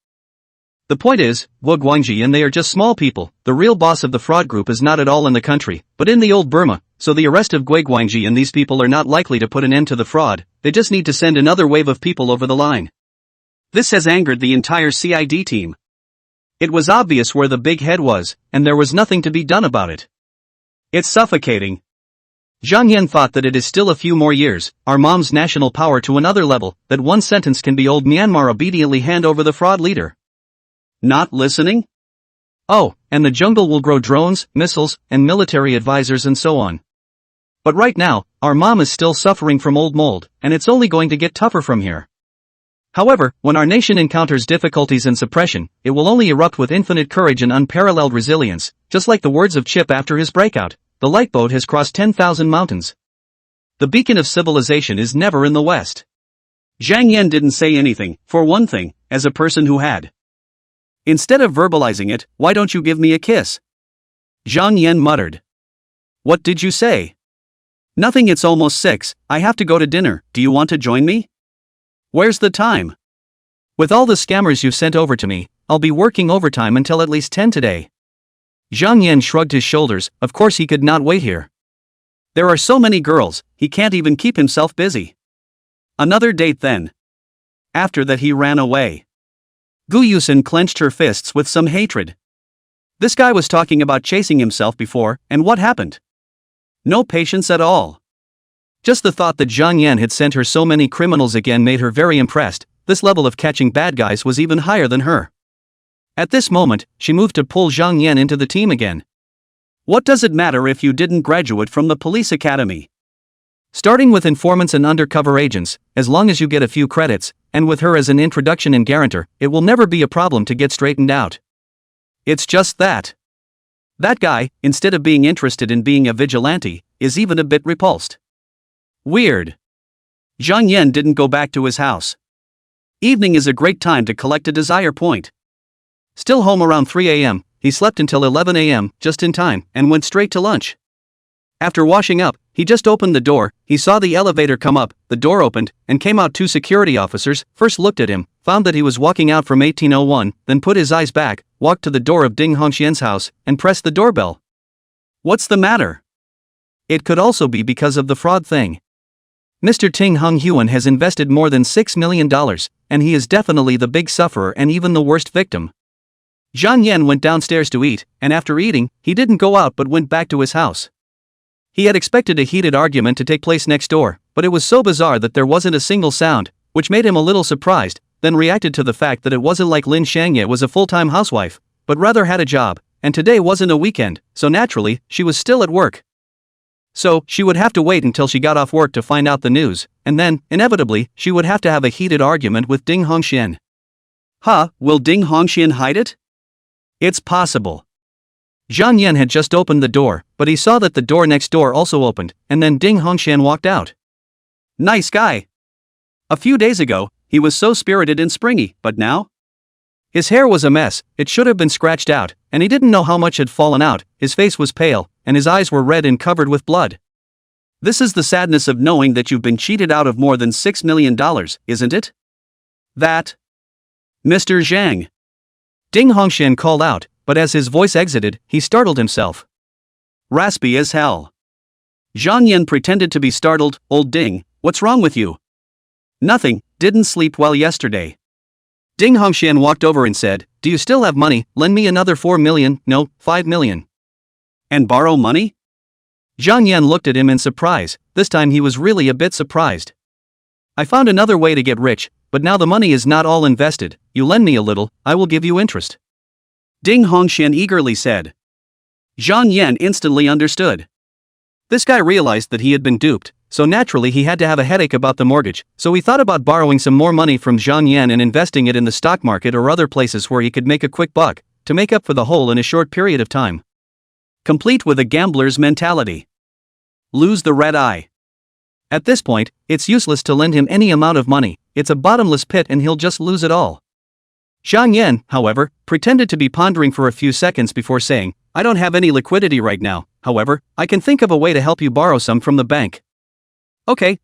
The point is, Wu Guangji and they are just small people. The real boss of the fraud group is not at all in the country, but in the old Burma, so the arrest of Gui Guangji and these people are not likely to put an end to the fraud. They just need to send another wave of people over the line. This has angered the entire CID team. It was obvious where the big head was, and there was nothing to be done about it. It's suffocating. Zhang Yan thought that it is still a few more years, our mom's national power to another level, that one sentence can be old Myanmar obediently hand over the fraud leader. Not listening? Oh, and the jungle will grow drones, missiles, and military advisors and so on. But right now, our mom is still suffering from old mold, and it's only going to get tougher from here. However, when our nation encounters difficulties and suppression, it will only erupt with infinite courage and unparalleled resilience, just like the words of Chip after his breakout. The lifeboat has crossed 10,000 mountains. The beacon of civilization is never in the West. Zhang Yan didn't say anything, for one thing, as a person who had. Instead of verbalizing it, why don't you give me a kiss? Zhang Yan muttered. What did you say? Nothing, it's almost 6, I have to go to dinner, do you want to join me? Where's the time? With all the scammers you've sent over to me, I'll be working overtime until at least 10 today. Zhang Yan shrugged his shoulders, of course he could not wait here. There are so many girls, he can't even keep himself busy. Another date then. After that he ran away. Gu Yusin clenched her fists with some hatred. This guy was talking about chasing himself before, and what happened? No patience at all. Just the thought that Zhang Yan had sent her so many criminals again made her very impressed. This level of catching bad guys was even higher than her. At this moment, she moved to pull Zhang Yan into the team again. What does it matter if you didn't graduate from the police academy? Starting with informants and undercover agents, as long as you get a few credits, and with her as an introduction and guarantor, it will never be a problem to get straightened out. It's just that. That guy, instead of being interested in being a vigilante, is even a bit repulsed. Weird. Zhang Yan didn't go back to his house. Evening is a great time to collect a desire point. Still home around 3 a.m., he slept until 11 a.m., just in time, and went straight to lunch. After washing up, he just opened the door, he saw the elevator come up, the door opened, and came out two security officers, first looked at him, found that he was walking out from 1801, then put his eyes back, walked to the door of Ding Hongxian's house, and pressed the doorbell. What's the matter? It could also be because of the fraud thing. Mr. Ting Honghuan has invested more than $6 million, and he is definitely the big sufferer and even the worst victim. Zhang Yan went downstairs to eat, and after eating, he didn't go out but went back to his house. He had expected a heated argument to take place next door, but it was so bizarre that there wasn't a single sound, which made him a little surprised, then reacted to the fact that it wasn't like Lin Xiangye was a full-time housewife, but rather had a job, and today wasn't a weekend, so naturally, she was still at work. So, she would have to wait until she got off work to find out the news, and then, inevitably, she would have to have a heated argument with Ding Hongxian. Will Ding Hongxian hide it? It's possible. Zhang Yan had just opened the door, but he saw that the door next door also opened, and then Ding Hongxian walked out. Nice guy. A few days ago, he was so spirited and springy, but now? His hair was a mess, it should have been scratched out, and he didn't know how much had fallen out, his face was pale, and his eyes were red and covered with blood. This is the sadness of knowing that you've been cheated out of more than $6 million, isn't it? That. Mr. Zhang. Ding Hongxian called out, but as his voice exited, he startled himself. Raspy as hell. Zhang Yan pretended to be startled. Old Ding, what's wrong with you? Nothing, didn't sleep well yesterday. Ding Hongxian walked over and said, do you still have money? Lend me another 4 million, no, 5 million. And borrow money? Zhang Yan looked at him in surprise, this time he was really a bit surprised. I found another way to get rich, but now the money is not all invested, you lend me a little, I will give you interest. Ding Hongxian eagerly said. Zhang Yan instantly understood. This guy realized that he had been duped, so naturally he had to have a headache about the mortgage, so he thought about borrowing some more money from Zhang Yan and investing it in the stock market or other places where he could make a quick buck, to make up for the hole in a short period of time. Complete with a gambler's mentality. Lose the red eye. At this point, it's useless to lend him any amount of money, it's a bottomless pit and he'll just lose it all. Zhang Yan, however, pretended to be pondering for a few seconds before saying, I don't have any liquidity right now, however, I can think of a way to help you borrow some from the bank. Okay,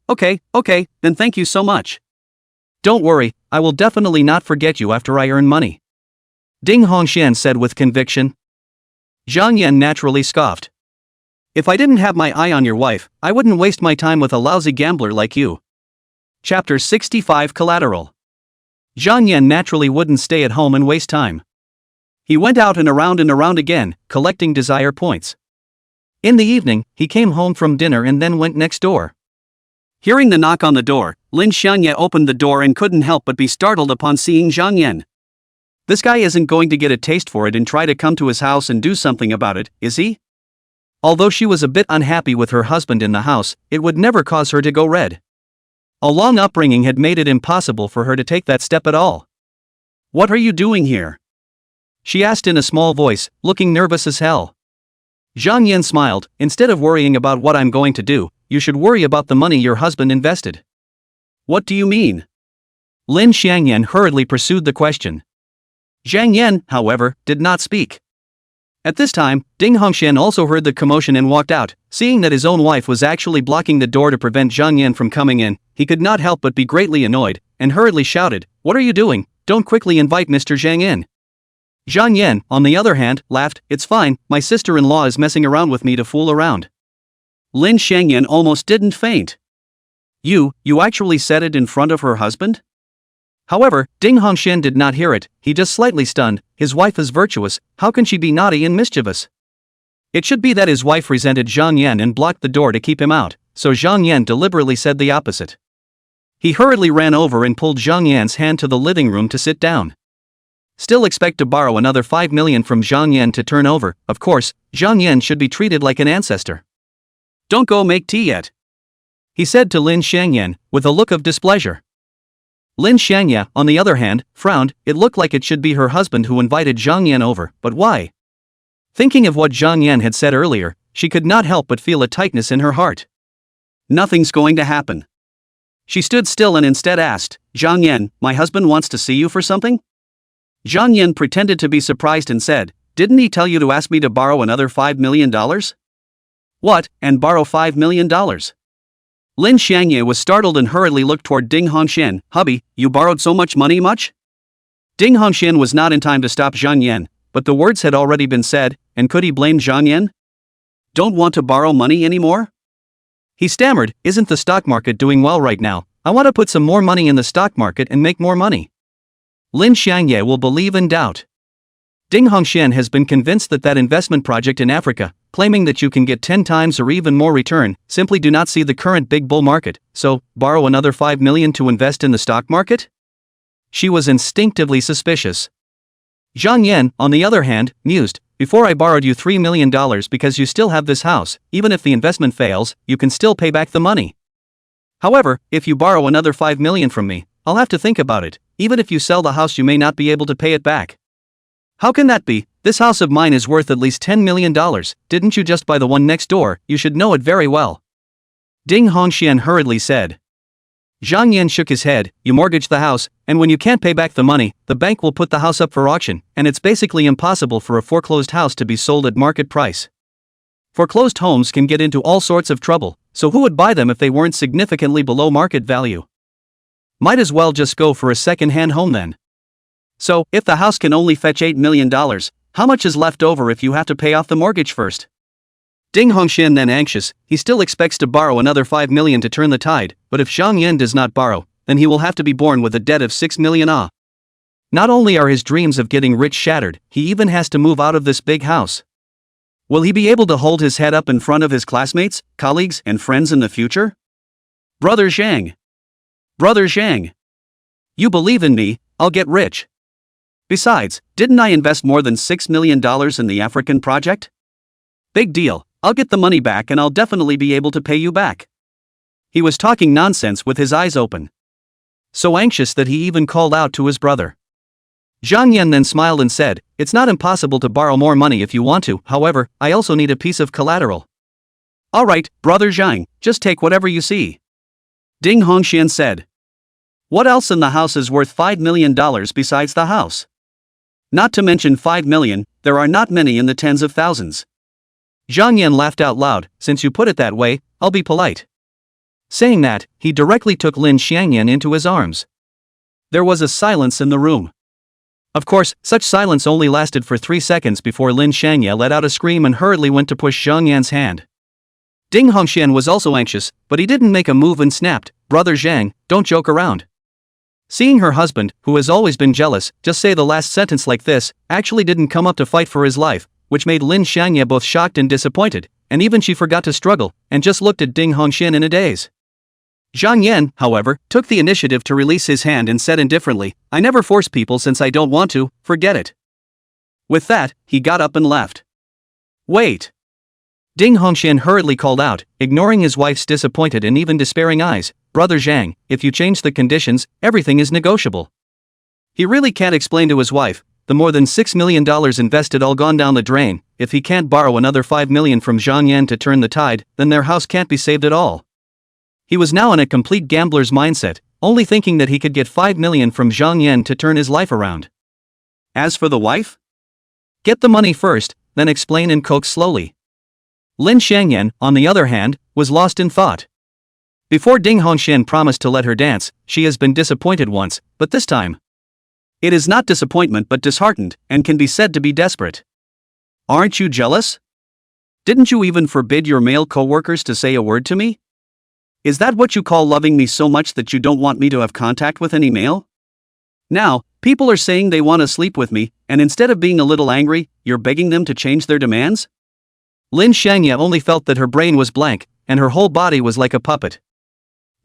then thank you so much. Don't worry, I will definitely not forget you after I earn money. Ding Hongxian said with conviction. Zhang Yan naturally scoffed. If I didn't have my eye on your wife, I wouldn't waste my time with a lousy gambler like you. Chapter 65 Collateral. Zhang Yan naturally wouldn't stay at home and waste time. He went out and around again, collecting desire points. In the evening, he came home from dinner and then went next door. Hearing the knock on the door, Lin Xiangye opened the door and couldn't help but be startled upon seeing Zhang Yan. This guy isn't going to get a taste for it and try to come to his house and do something about it, is he? Although she was a bit unhappy with her husband in the house, it would never cause her to go red. A long upbringing had made it impossible for her to take that step at all. What are you doing here? She asked in a small voice, looking nervous as hell. Zhang Yan smiled, instead of worrying about what I'm going to do, you should worry about the money your husband invested. What do you mean? Lin Xiangyan hurriedly pursued the question. Zhang Yan, however, did not speak. At this time, Ding Hongxian also heard the commotion and walked out. Seeing that his own wife was actually blocking the door to prevent Zhang Yan from coming in, he could not help but be greatly annoyed, and hurriedly shouted, "What are you doing? Don't quickly invite Mr. Zhang in." Zhang Yan, on the other hand, laughed, "It's fine, my sister-in-law is messing around with me to fool around." Lin Xiangyan almost didn't faint. You actually said it in front of her husband? However, Ding Hongxian did not hear it, he just slightly stunned. His wife is virtuous, how can she be naughty and mischievous? It should be that his wife resented Zhang Yan and blocked the door to keep him out, so Zhang Yan deliberately said the opposite. He hurriedly ran over and pulled Zhang Yan's hand to the living room to sit down. Still expect to borrow another 5 million from Zhang Yan to turn over, of course, Zhang Yan should be treated like an ancestor. Don't go make tea yet, he said to Lin Xiangyan, with a look of displeasure. Lin Xiangyan, on the other hand, frowned. It looked like it should be her husband who invited Zhang Yan over, but why? Thinking of what Zhang Yan had said earlier, she could not help but feel a tightness in her heart. Nothing's going to happen. She stood still and instead asked, "Zhang Yan, my husband wants to see you for something?" Zhang Yan pretended to be surprised and said, "Didn't he tell you to ask me to borrow another $5 million? What, and borrow $5 million? Lin Xiangye was startled and hurriedly looked toward Ding Hongxian. "Hubby, you borrowed so much money much?" Ding Hongxian was not in time to stop Zhang Yan, but the words had already been said, and could he blame Zhang Yan? Don't want to borrow money anymore? He stammered, "Isn't the stock market doing well right now? I want to put some more money in the stock market and make more money." Lin Xiangye will believe in doubt. Ding Hongxian has been convinced that investment project in Africa, claiming that you can get 10 times or even more return, simply do not see the current big bull market, so, borrow another 5 million to invest in the stock market? She was instinctively suspicious. Zhang Yan, on the other hand, mused, "Before I borrowed you $3 million because you still have this house, even if the investment fails, you can still pay back the money. However, if you borrow another 5 million from me, I'll have to think about it. Even if you sell the house you may not be able to pay it back." "How can that be? This house of mine is worth at least $10 million, didn't you just buy the one next door? You should know it very well." Ding Hongxian hurriedly said. Zhang Yan shook his head, "You mortgaged the house, and when you can't pay back the money, the bank will put the house up for auction, and it's basically impossible for a foreclosed house to be sold at market price. Foreclosed homes can get into all sorts of trouble, so who would buy them if they weren't significantly below market value? Might as well just go for a second-hand home then. So, if the house can only fetch $8 million, how much is left over if you have to pay off the mortgage first?" Ding Hongxian, then anxious, he still expects to borrow another 5 million to turn the tide, but if Zhang Yan does not borrow, then he will have to be born with a debt of 6 million. Not only are his dreams of getting rich shattered, he even has to move out of this big house. Will he be able to hold his head up in front of his classmates, colleagues, and friends in the future? Brother Zhang, you believe in me, I'll get rich. Besides, didn't I invest more than $6 million in the African project? Big deal, I'll get the money back and I'll definitely be able to pay you back." He was talking nonsense with his eyes open. So anxious that he even called out to his brother. Zhang Yan then smiled and said, "It's not impossible to borrow more money if you want to, however, I also need a piece of collateral." "Alright, brother Zhang, just take whatever you see," Ding Hongxian said. "What else in the house is worth $5 million besides the house? Not to mention 5 million, there are not many in the tens of thousands." Zhang Yan laughed out loud, "Since you put it that way, I'll be polite." Saying that, he directly took Lin Xiangyan into his arms. There was a silence in the room. Of course, such silence only lasted for 3 seconds before Lin Xiangyan let out a scream and hurriedly went to push Zhang Yan's hand. Ding Hongxian was also anxious, but he didn't make a move and snapped, "Brother Zhang, don't joke around." Seeing her husband, who has always been jealous, just say the last sentence like this, actually didn't come up to fight for his life, which made Lin Xiangye both shocked and disappointed, and even she forgot to struggle, and just looked at Ding Hongxian in a daze. Zhang Yan, however, took the initiative to release his hand and said indifferently, "I never force people since I don't want to, forget it." With that, he got up and left. "Wait!" Ding Hongxian hurriedly called out, ignoring his wife's disappointed and even despairing eyes, "Brother Zhang, if you change the conditions, everything is negotiable." He really can't explain to his wife, the more than $6 million invested all gone down the drain. If he can't borrow another 5 million from Zhang Yan to turn the tide, then their house can't be saved at all. He was now in a complete gambler's mindset, only thinking that he could get 5 million from Zhang Yan to turn his life around. As for the wife? Get the money first, then explain and coax slowly. Lin Xiangyan, on the other hand, was lost in thought. Before Ding Hongxian promised to let her dance, she has been disappointed once, but this time. It is not disappointment but disheartened, and can be said to be desperate. Aren't you jealous? Didn't you even forbid your male co-workers to say a word to me? Is that what you call loving me so much that you don't want me to have contact with any male? Now, people are saying they want to sleep with me, and instead of being a little angry, you're begging them to change their demands? Lin Xianghui only felt that her brain was blank, and her whole body was like a puppet.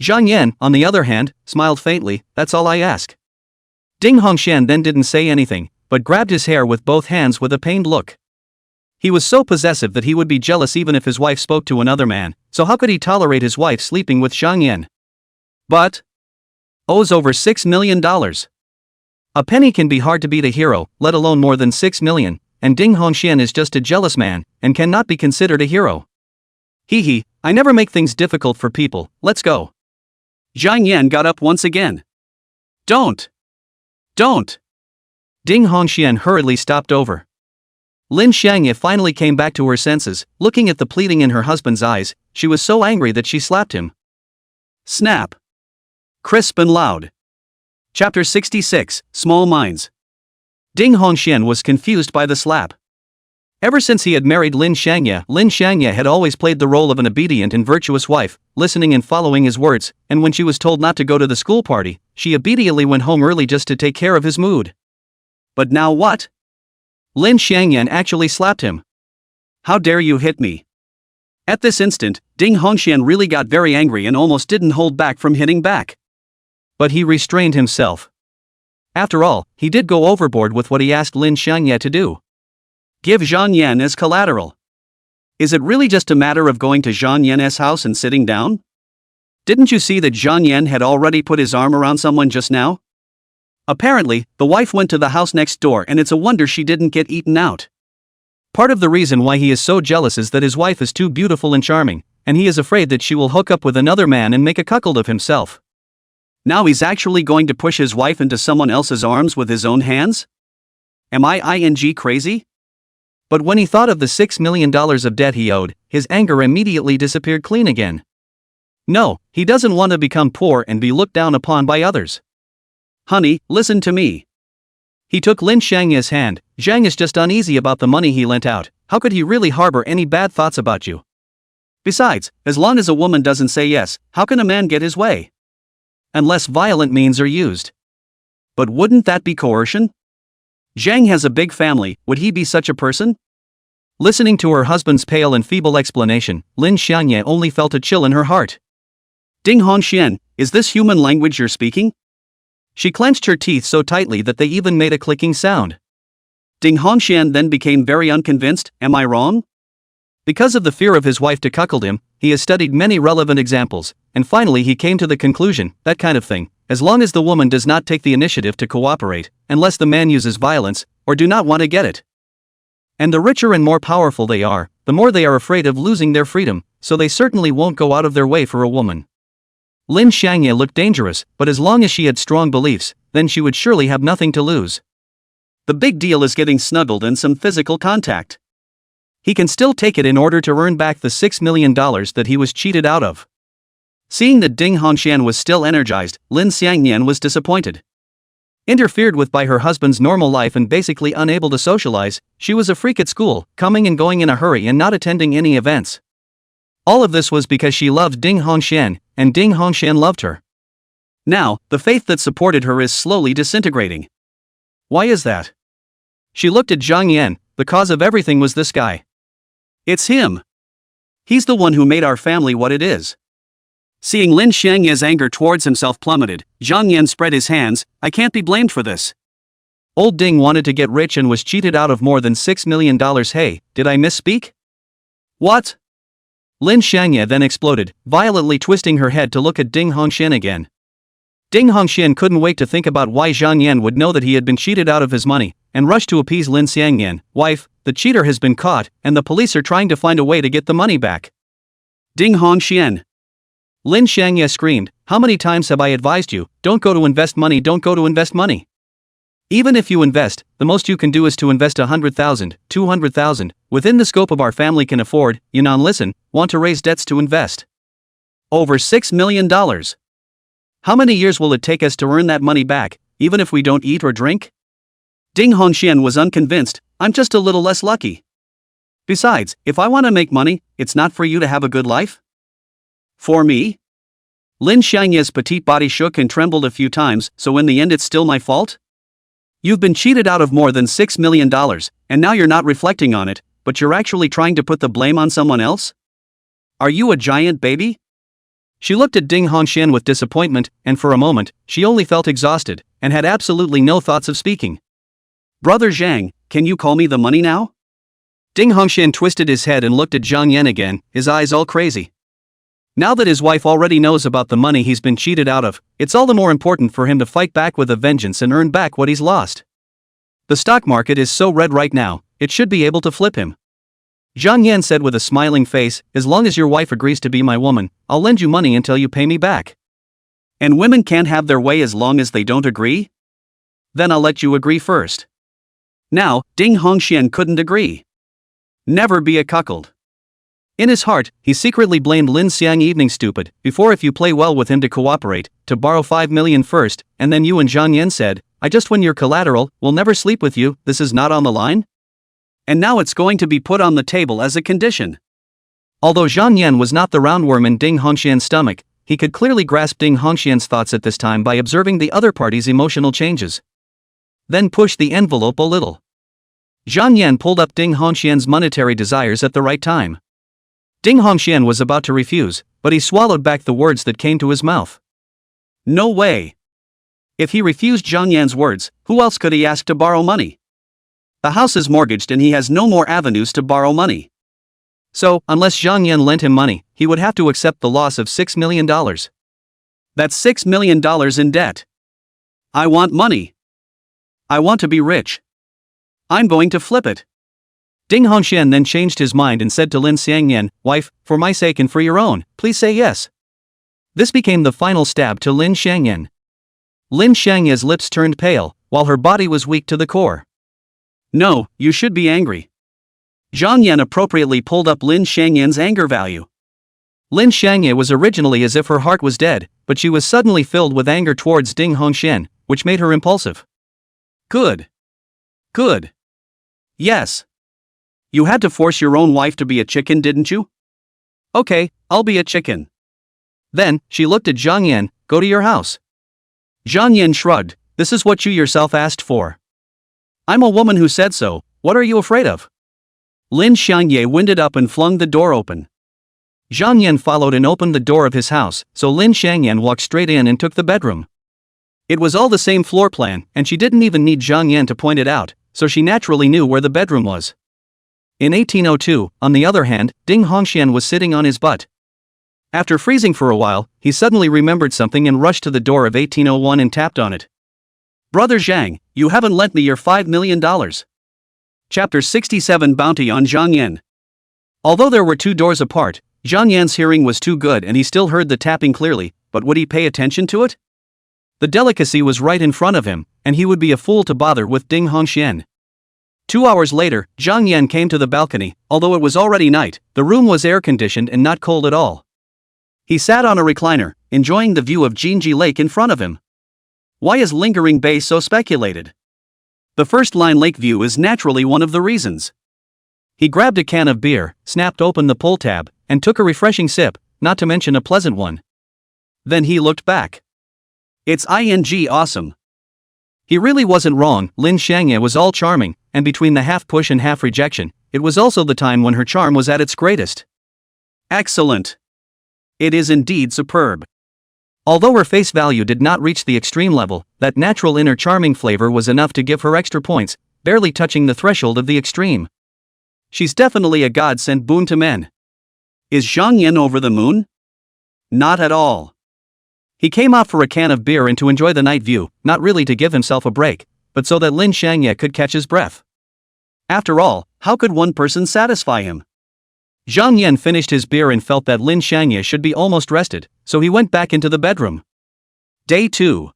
Zhang Yan, on the other hand, smiled faintly. That's all I ask. Ding Hongxian then didn't say anything, but grabbed his hair with both hands with a pained look. He was so possessive that he would be jealous even if his wife spoke to another man, so how could he tolerate his wife sleeping with Zhang Yan? But owes over $6 million. A penny can be hard to beat a hero, let alone more than 6 million, and Ding Hongxian is just a jealous man, and cannot be considered a hero. Hee, I never make things difficult for people, let's go. Zhang Yan got up once again. Don't! Ding Hongxian hurriedly stopped over. Lin Xianghui finally came back to her senses, looking at the pleading in her husband's eyes. She was so angry that she slapped him. Snap! Crisp and loud. Chapter 66, Small Minds. Ding Hongxian was confused by the slap. Ever since he had married Lin Xianghui had always played the role of an obedient and virtuous wife, listening and following his words, and when she was told not to go to the school party, she immediately went home early just to take care of his mood. But now what? Lin Xianghui actually slapped him. How dare you hit me? At this instant, Ding Hongxian really got very angry and almost didn't hold back from hitting back. But he restrained himself. After all, he did go overboard with what he asked Lin Xianghui to do. Give Zhang Yan as collateral. Is it really just a matter of going to Zhang Yan's house and sitting down? Didn't you see that Zhang Yan had already put his arm around someone just now? Apparently, the wife went to the house next door and it's a wonder she didn't get eaten out. Part of the reason why he is so jealous is that his wife is too beautiful and charming, and he is afraid that she will hook up with another man and make a cuckold of himself. Now he's actually going to push his wife into someone else's arms with his own hands? Am I crazy? But when he thought of the $6 million of debt he owed, his anger immediately disappeared clean again. No, he doesn't want to become poor and be looked down upon by others. Honey, listen to me. He took Lin Xianghui's hand. Zhang is just uneasy about the money he lent out. How could he really harbor any bad thoughts about you? Besides, as long as a woman doesn't say yes, how can a man get his way? Unless violent means are used. But wouldn't that be coercion? Zhang has a big family, would he be such a person? Listening to her husband's pale and feeble explanation, Lin Xianghui only felt a chill in her heart. Ding Hongxian, is this human language you're speaking? She clenched her teeth so tightly that they even made a clicking sound. Ding Hongxian then became very unconvinced. Am I wrong? Because of the fear of his wife to cuckold him, he has studied many relevant examples, and finally he came to the conclusion, that kind of thing, as long as the woman does not take the initiative to cooperate, unless the man uses violence, or do not want to get it. And the richer and more powerful they are, the more they are afraid of losing their freedom, so they certainly won't go out of their way for a woman. Lin Xianghui looked dangerous, but as long as she had strong beliefs, then she would surely have nothing to lose. The big deal is getting snuggled and some physical contact. He can still take it in order to earn back the $6 million that he was cheated out of. Seeing that Ding Hongxian was still energized, Lin Xianghui was disappointed. Interfered with by her husband's normal life and basically unable to socialize, she was a freak at school, coming and going in a hurry and not attending any events. All of this was because she loved Ding Hongxian, and Ding Hongxian loved her. Now, the faith that supported her is slowly disintegrating. Why is that? She looked at Zhang Yan. The cause of everything was this guy. It's him. He's the one who made our family what it is. Seeing Lin Xianghui's anger towards himself plummeted, Zhang Yan spread his hands. I can't be blamed for this. Old Ding wanted to get rich and was cheated out of more than $6 million. Hey, did I misspeak? What? Lin Xianghui then exploded, violently twisting her head to look at Ding Hongxian again. Ding Hongxian couldn't wait to think about why Zhang Yan would know that he had been cheated out of his money, and rushed to appease Lin Xianghui. Wife, the cheater has been caught, and the police are trying to find a way to get the money back. Ding Hongxian. Lin Xianghui screamed, how many times have I advised you, don't go to invest money, don't go to invest money. Even if you invest, the most you can do is to invest 100,000, 200,000, within the scope of our family can afford. Listen, want to raise debts to invest. Over $6 million. How many years will it take us to earn that money back, even if we don't eat or drink? Ding Hongxian was unconvinced. I'm just a little less lucky. Besides, if I want to make money, it's not for you to have a good life? For me? Lin Xiangye's petite body shook and trembled a few times, so in the end it's still my fault? You've been cheated out of more than $6 million, and now you're not reflecting on it, but you're actually trying to put the blame on someone else? Are you a giant baby? She looked at Ding Hongxian with disappointment, and for a moment, she only felt exhausted, and had absolutely no thoughts of speaking. Brother Zhang, can you call me the money now? Ding Hongxian twisted his head and looked at Zhang Yan again, his eyes all crazy. Now that his wife already knows about the money he's been cheated out of, it's all the more important for him to fight back with a vengeance and earn back what he's lost. The stock market is so red right now, it should be able to flip him. Zhang Yan said with a smiling face, as long as your wife agrees to be my woman, I'll lend you money until you pay me back. And women can't have their way as long as they don't agree? Then I'll let you agree first. Now, Ding Hongxian couldn't agree. Never be a cuckold. In his heart, he secretly blamed Lin Xiang evening stupid, before if you play well with him to cooperate, to borrow 5 million first, and then you and Zhang Yan said, I just win your collateral, will never sleep with you, this is not on the line? And now it's going to be put on the table as a condition. Although Zhang Yan was not the roundworm in Ding Hongxian's stomach, he could clearly grasp Ding Hongxian's thoughts at this time by observing the other party's emotional changes. Then push the envelope a little. Zhang Yan pulled up Ding Hongxian's monetary desires at the right time. Ding Hongxian was about to refuse, but he swallowed back the words that came to his mouth. No way. If he refused Zhang Yan's words, who else could he ask to borrow money? The house is mortgaged and he has no more avenues to borrow money. So, unless Zhang Yan lent him money, he would have to accept the loss of $6 million. That's $6 million in debt. I want money. I want to be rich. I'm going to flip it. Ding Hongxian then changed his mind and said to Lin Xiangyan, wife, for my sake and for your own, please say yes. This became the final stab to Lin Xiangyan. Lin Xiangyan's lips turned pale, while her body was weak to the core. No, you should be angry. Zhang Yan appropriately pulled up Lin Xiangyan's anger value. Lin Xiangyan was originally as if her heart was dead, but she was suddenly filled with anger towards Ding Hongxian, which made her impulsive. Good. Good. Yes. You had to force your own wife to be a chicken, didn't you? Okay, I'll be a chicken. Then, she looked at Zhang Yan, go to your house. Zhang Yan shrugged, this is what you yourself asked for. I'm a woman who said so, what are you afraid of? Lin Xiangye winded up and flung the door open. Zhang Yan followed and opened the door of his house, so Lin Xiangyan walked straight in and took the bedroom. It was all the same floor plan, and she didn't even need Zhang Yan to point it out, so she naturally knew where the bedroom was. In 1802, on the other hand, Ding Hongxian was sitting on his butt. After freezing for a while, he suddenly remembered something and rushed to the door of 1801 and tapped on it. Brother Zhang, you haven't lent me your $5 million. Chapter 67 Bounty on Zhang Yan. Although there were two doors apart, Zhang Yan's hearing was too good and he still heard the tapping clearly, but would he pay attention to it? The delicacy was right in front of him, and he would be a fool to bother with Ding Hongxian. 2 hours later, Zhang Yan came to the balcony. Although it was already night, the room was air-conditioned and not cold at all. He sat on a recliner, enjoying the view of Jinji Lake in front of him. Why is Lingering Bay so speculated? The first line lake view is naturally one of the reasons. He grabbed a can of beer, snapped open the pull tab, and took a refreshing sip, not to mention a pleasant one. Then he looked back. It's awesome. He really wasn't wrong. Lin Xiangye was all charming, and between the half push and half rejection, it was also the time when her charm was at its greatest. Excellent. It is indeed superb. Although her face value did not reach the extreme level, that natural inner charming flavor was enough to give her extra points, barely touching the threshold of the extreme. She's definitely a godsend boon to men. Is Zhang Yan over the moon? Not at all. He came out for a can of beer and to enjoy the night view, not really to give himself a break, but so that Lin Xiangye could catch his breath. After all, how could one person satisfy him? Zhang Yan finished his beer and felt that Lin Xiangye should be almost rested, so he went back into the bedroom. Day 2.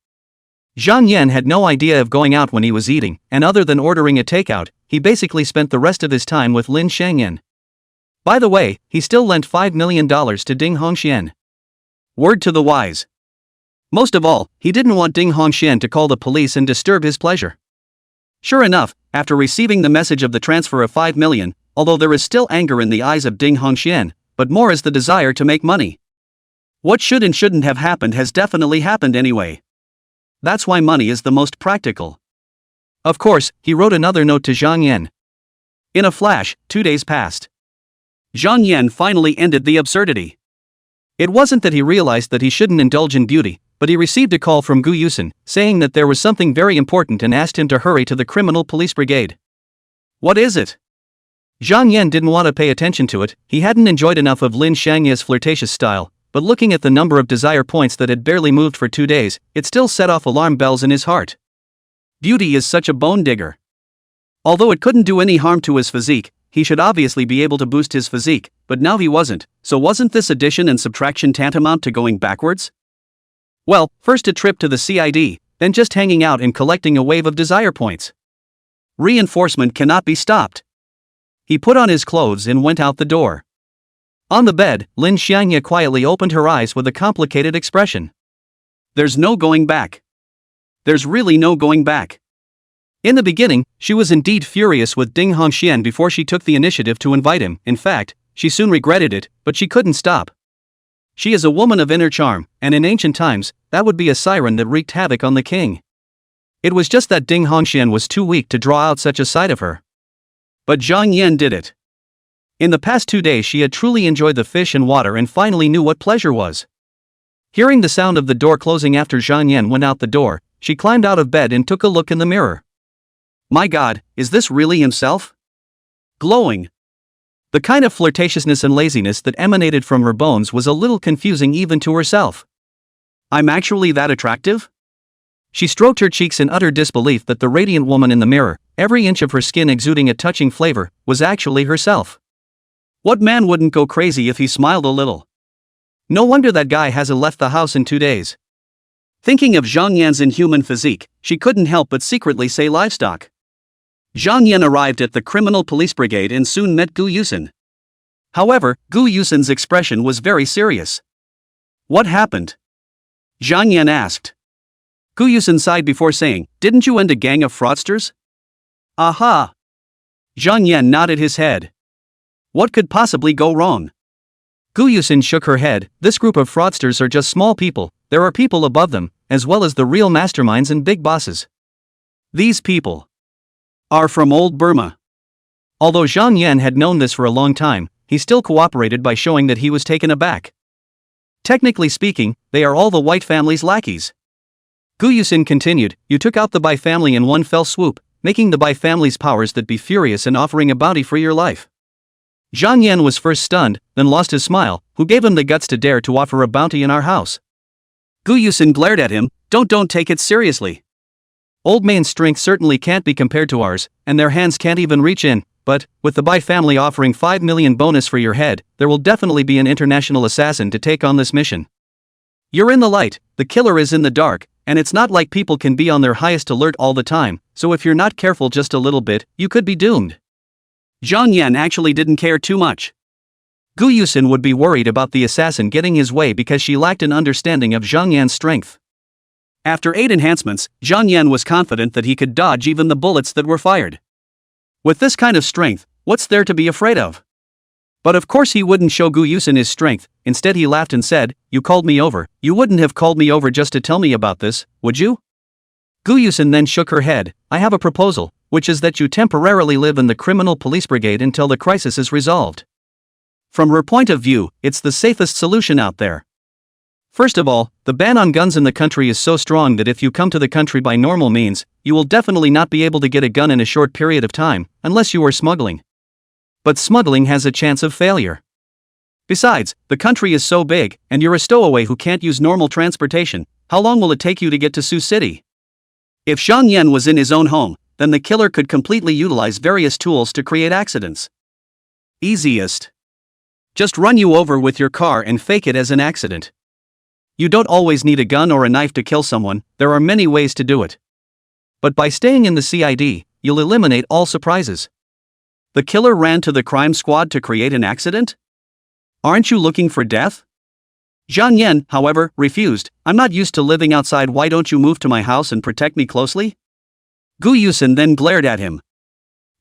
Zhang Yan had no idea of going out when he was eating, and other than ordering a takeout, he basically spent the rest of his time with Lin Xiangyan. By the way, he still lent $5 million to Ding Hongxian. Word to the wise. Most of all, he didn't want Ding Hongxian to call the police and disturb his pleasure. Sure enough, after receiving the message of the transfer of 5 million, although there is still anger in the eyes of Ding Hongxian, but more is the desire to make money. What should and shouldn't have happened has definitely happened anyway. That's why money is the most practical. Of course, he wrote another note to Zhang Yan. In a flash, 2 days passed. Zhang Yan finally ended the absurdity. It wasn't that he realized that he shouldn't indulge in beauty, but he received a call from Gu Yusen, saying that there was something very important and asked him to hurry to the criminal police brigade. What is it? Zhang Yan didn't want to pay attention to it. He hadn't enjoyed enough of Lin Xiangye's flirtatious style, but looking at the number of desire points that had barely moved for 2 days, it still set off alarm bells in his heart. Beauty is such a bone digger. Although it couldn't do any harm to his physique, he should obviously be able to boost his physique, but now he wasn't, so wasn't this addition and subtraction tantamount to going backwards? Well, first a trip to the CID, then just hanging out and collecting a wave of desire points. Reinforcement cannot be stopped. He put on his clothes and went out the door. On the bed, Lin Xiangye quietly opened her eyes with a complicated expression. There's no going back. There's really no going back. In the beginning, she was indeed furious with Ding Hongxian before she took the initiative to invite him. In fact, she soon regretted it, but she couldn't stop. She is a woman of inner charm, and in ancient times, that would be a siren that wreaked havoc on the king. It was just that Ding Hongxian was too weak to draw out such a side of her. But Zhang Yan did it. In the past 2 days she had truly enjoyed the fish and water and finally knew what pleasure was. Hearing the sound of the door closing after Zhang Yan went out the door, she climbed out of bed and took a look in the mirror. My God, is this really himself? Glowing. The kind of flirtatiousness and laziness that emanated from her bones was a little confusing even to herself. I'm actually that attractive? She stroked her cheeks in utter disbelief that the radiant woman in the mirror, every inch of her skin exuding a touching flavor, was actually herself. What man wouldn't go crazy if he smiled a little? No wonder that guy hasn't left the house in 2 days. Thinking of Zhang Yan's inhuman physique, she couldn't help but secretly say livestock. Zhang Yan arrived at the criminal police brigade and soon met Gu Yusen. However, Gu Yusen's expression was very serious. What happened? Zhang Yan asked. Gu Yusen sighed before saying, didn't you end a gang of fraudsters? Aha! Zhang Yan nodded his head. What could possibly go wrong? Gu Yusen shook her head. This group of fraudsters are just small people, there are people above them, as well as the real masterminds and big bosses. These people are from old Burma. Although Zhang Yan had known this for a long time, he still cooperated by showing that he was taken aback. Technically speaking, they are all the White family's lackeys. Gu Yusen continued, you took out the Bai family in one fell swoop, making the Bai family's powers that be furious and offering a bounty for your life. Zhang Yan was first stunned, then lost his smile. Who gave him the guts to dare to offer a bounty in our house? Gu Yusen glared at him, don't take it seriously. Old Main's strength certainly can't be compared to ours, and their hands can't even reach in, but, with the Bai family offering 5 million bonus for your head, there will definitely be an international assassin to take on this mission. You're in the light, the killer is in the dark, and it's not like people can be on their highest alert all the time, so if you're not careful just a little bit, you could be doomed. Zhang Yan actually didn't care too much. Gu Yusen would be worried about the assassin getting his way because she lacked an understanding of Zhang Yan's strength. After 8 enhancements, Zhang Yan was confident that he could dodge even the bullets that were fired. With this kind of strength, what's there to be afraid of? But of course he wouldn't show Gu Yusen his strength. Instead he laughed and said, you called me over. You wouldn't have called me over just to tell me about this, would you? Gu Yusen then shook her head. I have a proposal, which is that you temporarily live in the criminal police brigade until the crisis is resolved. From her point of view, it's the safest solution out there. First of all, the ban on guns in the country is so strong that if you come to the country by normal means, you will definitely not be able to get a gun in a short period of time, unless you are smuggling. But smuggling has a chance of failure. Besides, the country is so big, and you're a stowaway who can't use normal transportation. How long will it take you to get to Sioux City? If Zhang Yan was in his own home, then the killer could completely utilize various tools to create accidents. Easiest. Just run you over with your car and fake it as an accident. You don't always need a gun or a knife to kill someone, there are many ways to do it. But by staying in the CID, you'll eliminate all surprises. The killer ran to the crime squad to create an accident? Aren't you looking for death? Zhang Yan, however, refused. I'm not used to living outside, why don't you move to my house and protect me closely? Gu Yusen then glared at him.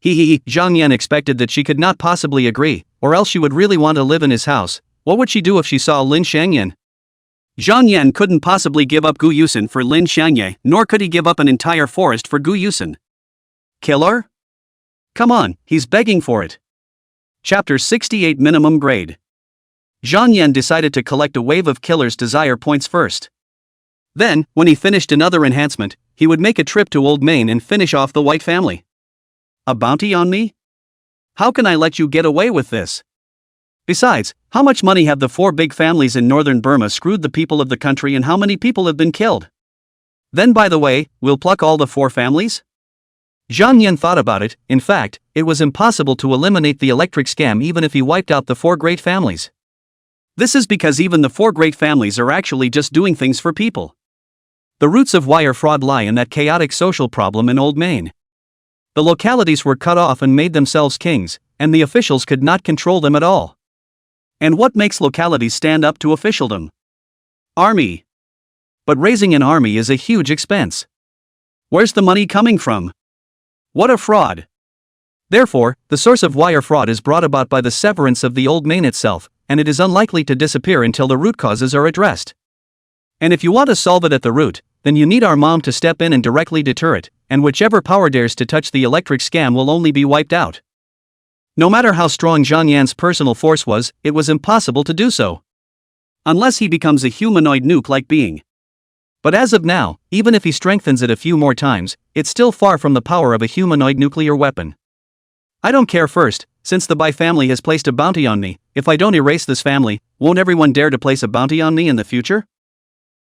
Zhang Yan expected that she could not possibly agree, or else she would really want to live in his house. What would she do if she saw Lin Xiangyan? Zhang Yan couldn't possibly give up Gu Yusen for Lin Xiangye, nor could he give up an entire forest for Gu Yusen. Kill her? Come on, he's begging for it. Chapter 68 Minimum Grade. Zhang Yan decided to collect a wave of killers' desire points first. Then, when he finished another enhancement, he would make a trip to Old Main and finish off the White family. A bounty on me? How can I let you get away with this? Besides, how much money have the 4 big families in northern Burma screwed the people of the country, and how many people have been killed? Then, by the way, we'll pluck all the 4 families? Zhang Yan thought about it. In fact, it was impossible to eliminate the electric scam even if he wiped out the 4 great families. This is because even the 4 great families are actually just doing things for people. The roots of wire fraud lie in that chaotic social problem in Old Main. The localities were cut off and made themselves kings, and the officials could not control them at all. And what makes localities stand up to officialdom? Army. But raising an army is a huge expense. Where's the money coming from? What a fraud! Therefore, the source of wire fraud is brought about by the severance of the Old Main itself, and it is unlikely to disappear until the root causes are addressed. And if you want to solve it at the root, then you need our mom to step in and directly deter it, and whichever power dares to touch the electric scam will only be wiped out. No matter how strong Zhang Yan's personal force was, it was impossible to do so. Unless he becomes a humanoid nuke-like being. But as of now, even if he strengthens it a few more times, it's still far from the power of a humanoid nuclear weapon. I don't care. First, since the Bai family has placed a bounty on me, if I don't erase this family, won't everyone dare to place a bounty on me in the future?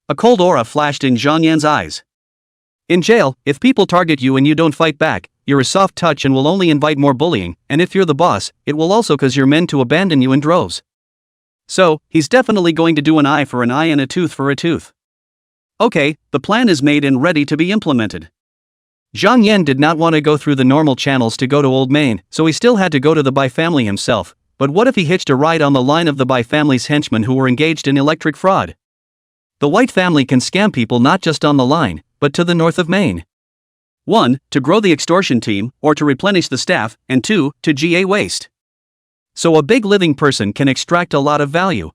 A cold aura flashed in Zhang Yan's eyes. In jail, if people target you and you don't fight back, you're a soft touch and will only invite more bullying, and if you're the boss, it will also cause your men to abandon you in droves. So, he's definitely going to do an eye for an eye and a tooth for a tooth. Okay, the plan is made and ready to be implemented. Zhang Yan did not want to go through the normal channels to go to Old Main, so he still had to go to the Bai family himself. But what if he hitched a ride on the line of the Bai family's henchmen who were engaged in electric fraud? The White family can scam people not just on the line, but to the north of Maine. 1. To grow the extortion team, or to replenish the staff, and 2. To GA waste. So a big living person can extract a lot of value.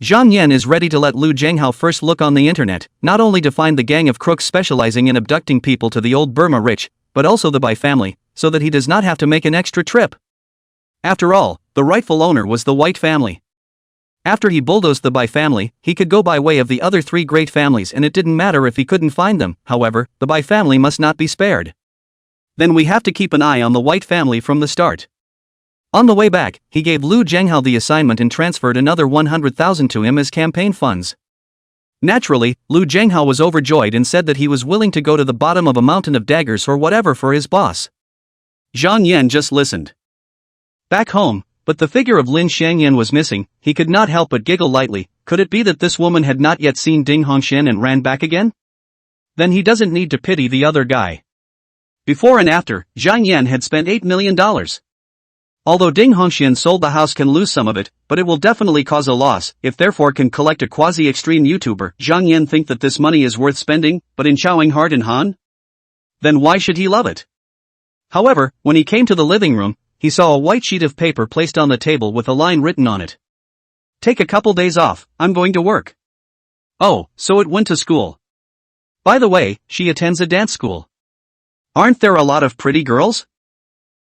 Zhang Yan is ready to let Lu Zhenghao first look on the internet, not only to find the gang of crooks specializing in abducting people to the old Burma rich, but also the Bai family, so that he does not have to make an extra trip. After all, the rightful owner was the White family. After he bulldozed the Bai family, he could go by way of the other 3 great families, and it didn't matter if he couldn't find them. However, the Bai family must not be spared. Then we have to keep an eye on the White family from the start. On the way back, he gave Lu Zhenghao the assignment and transferred another 100,000 to him as campaign funds. Naturally, Lu Zhenghao was overjoyed and said that he was willing to go to the bottom of a mountain of daggers or whatever for his boss. Zhang Yan just listened. Back home, but the figure of Lin Xiangyan was missing. He could not help but giggle lightly. Could it be that this woman had not yet seen Ding Hongxian and ran back again? Then he doesn't need to pity the other guy. Before and after, Zhang Yan had spent $8 million. Although Ding Hongxian sold the house can lose some of it, but it will definitely cause a loss, if therefore can collect a quasi-extreme YouTuber. Zhang Yan think that this money is worth spending, but in Chowing Heart and Han? Then why should he love it? However, when he came to the living room, he saw a white sheet of paper placed on the table with a line written on it. Take a couple days off, I'm going to work. Oh, so it went to school. By the way, she attends a dance school. Aren't there a lot of pretty girls?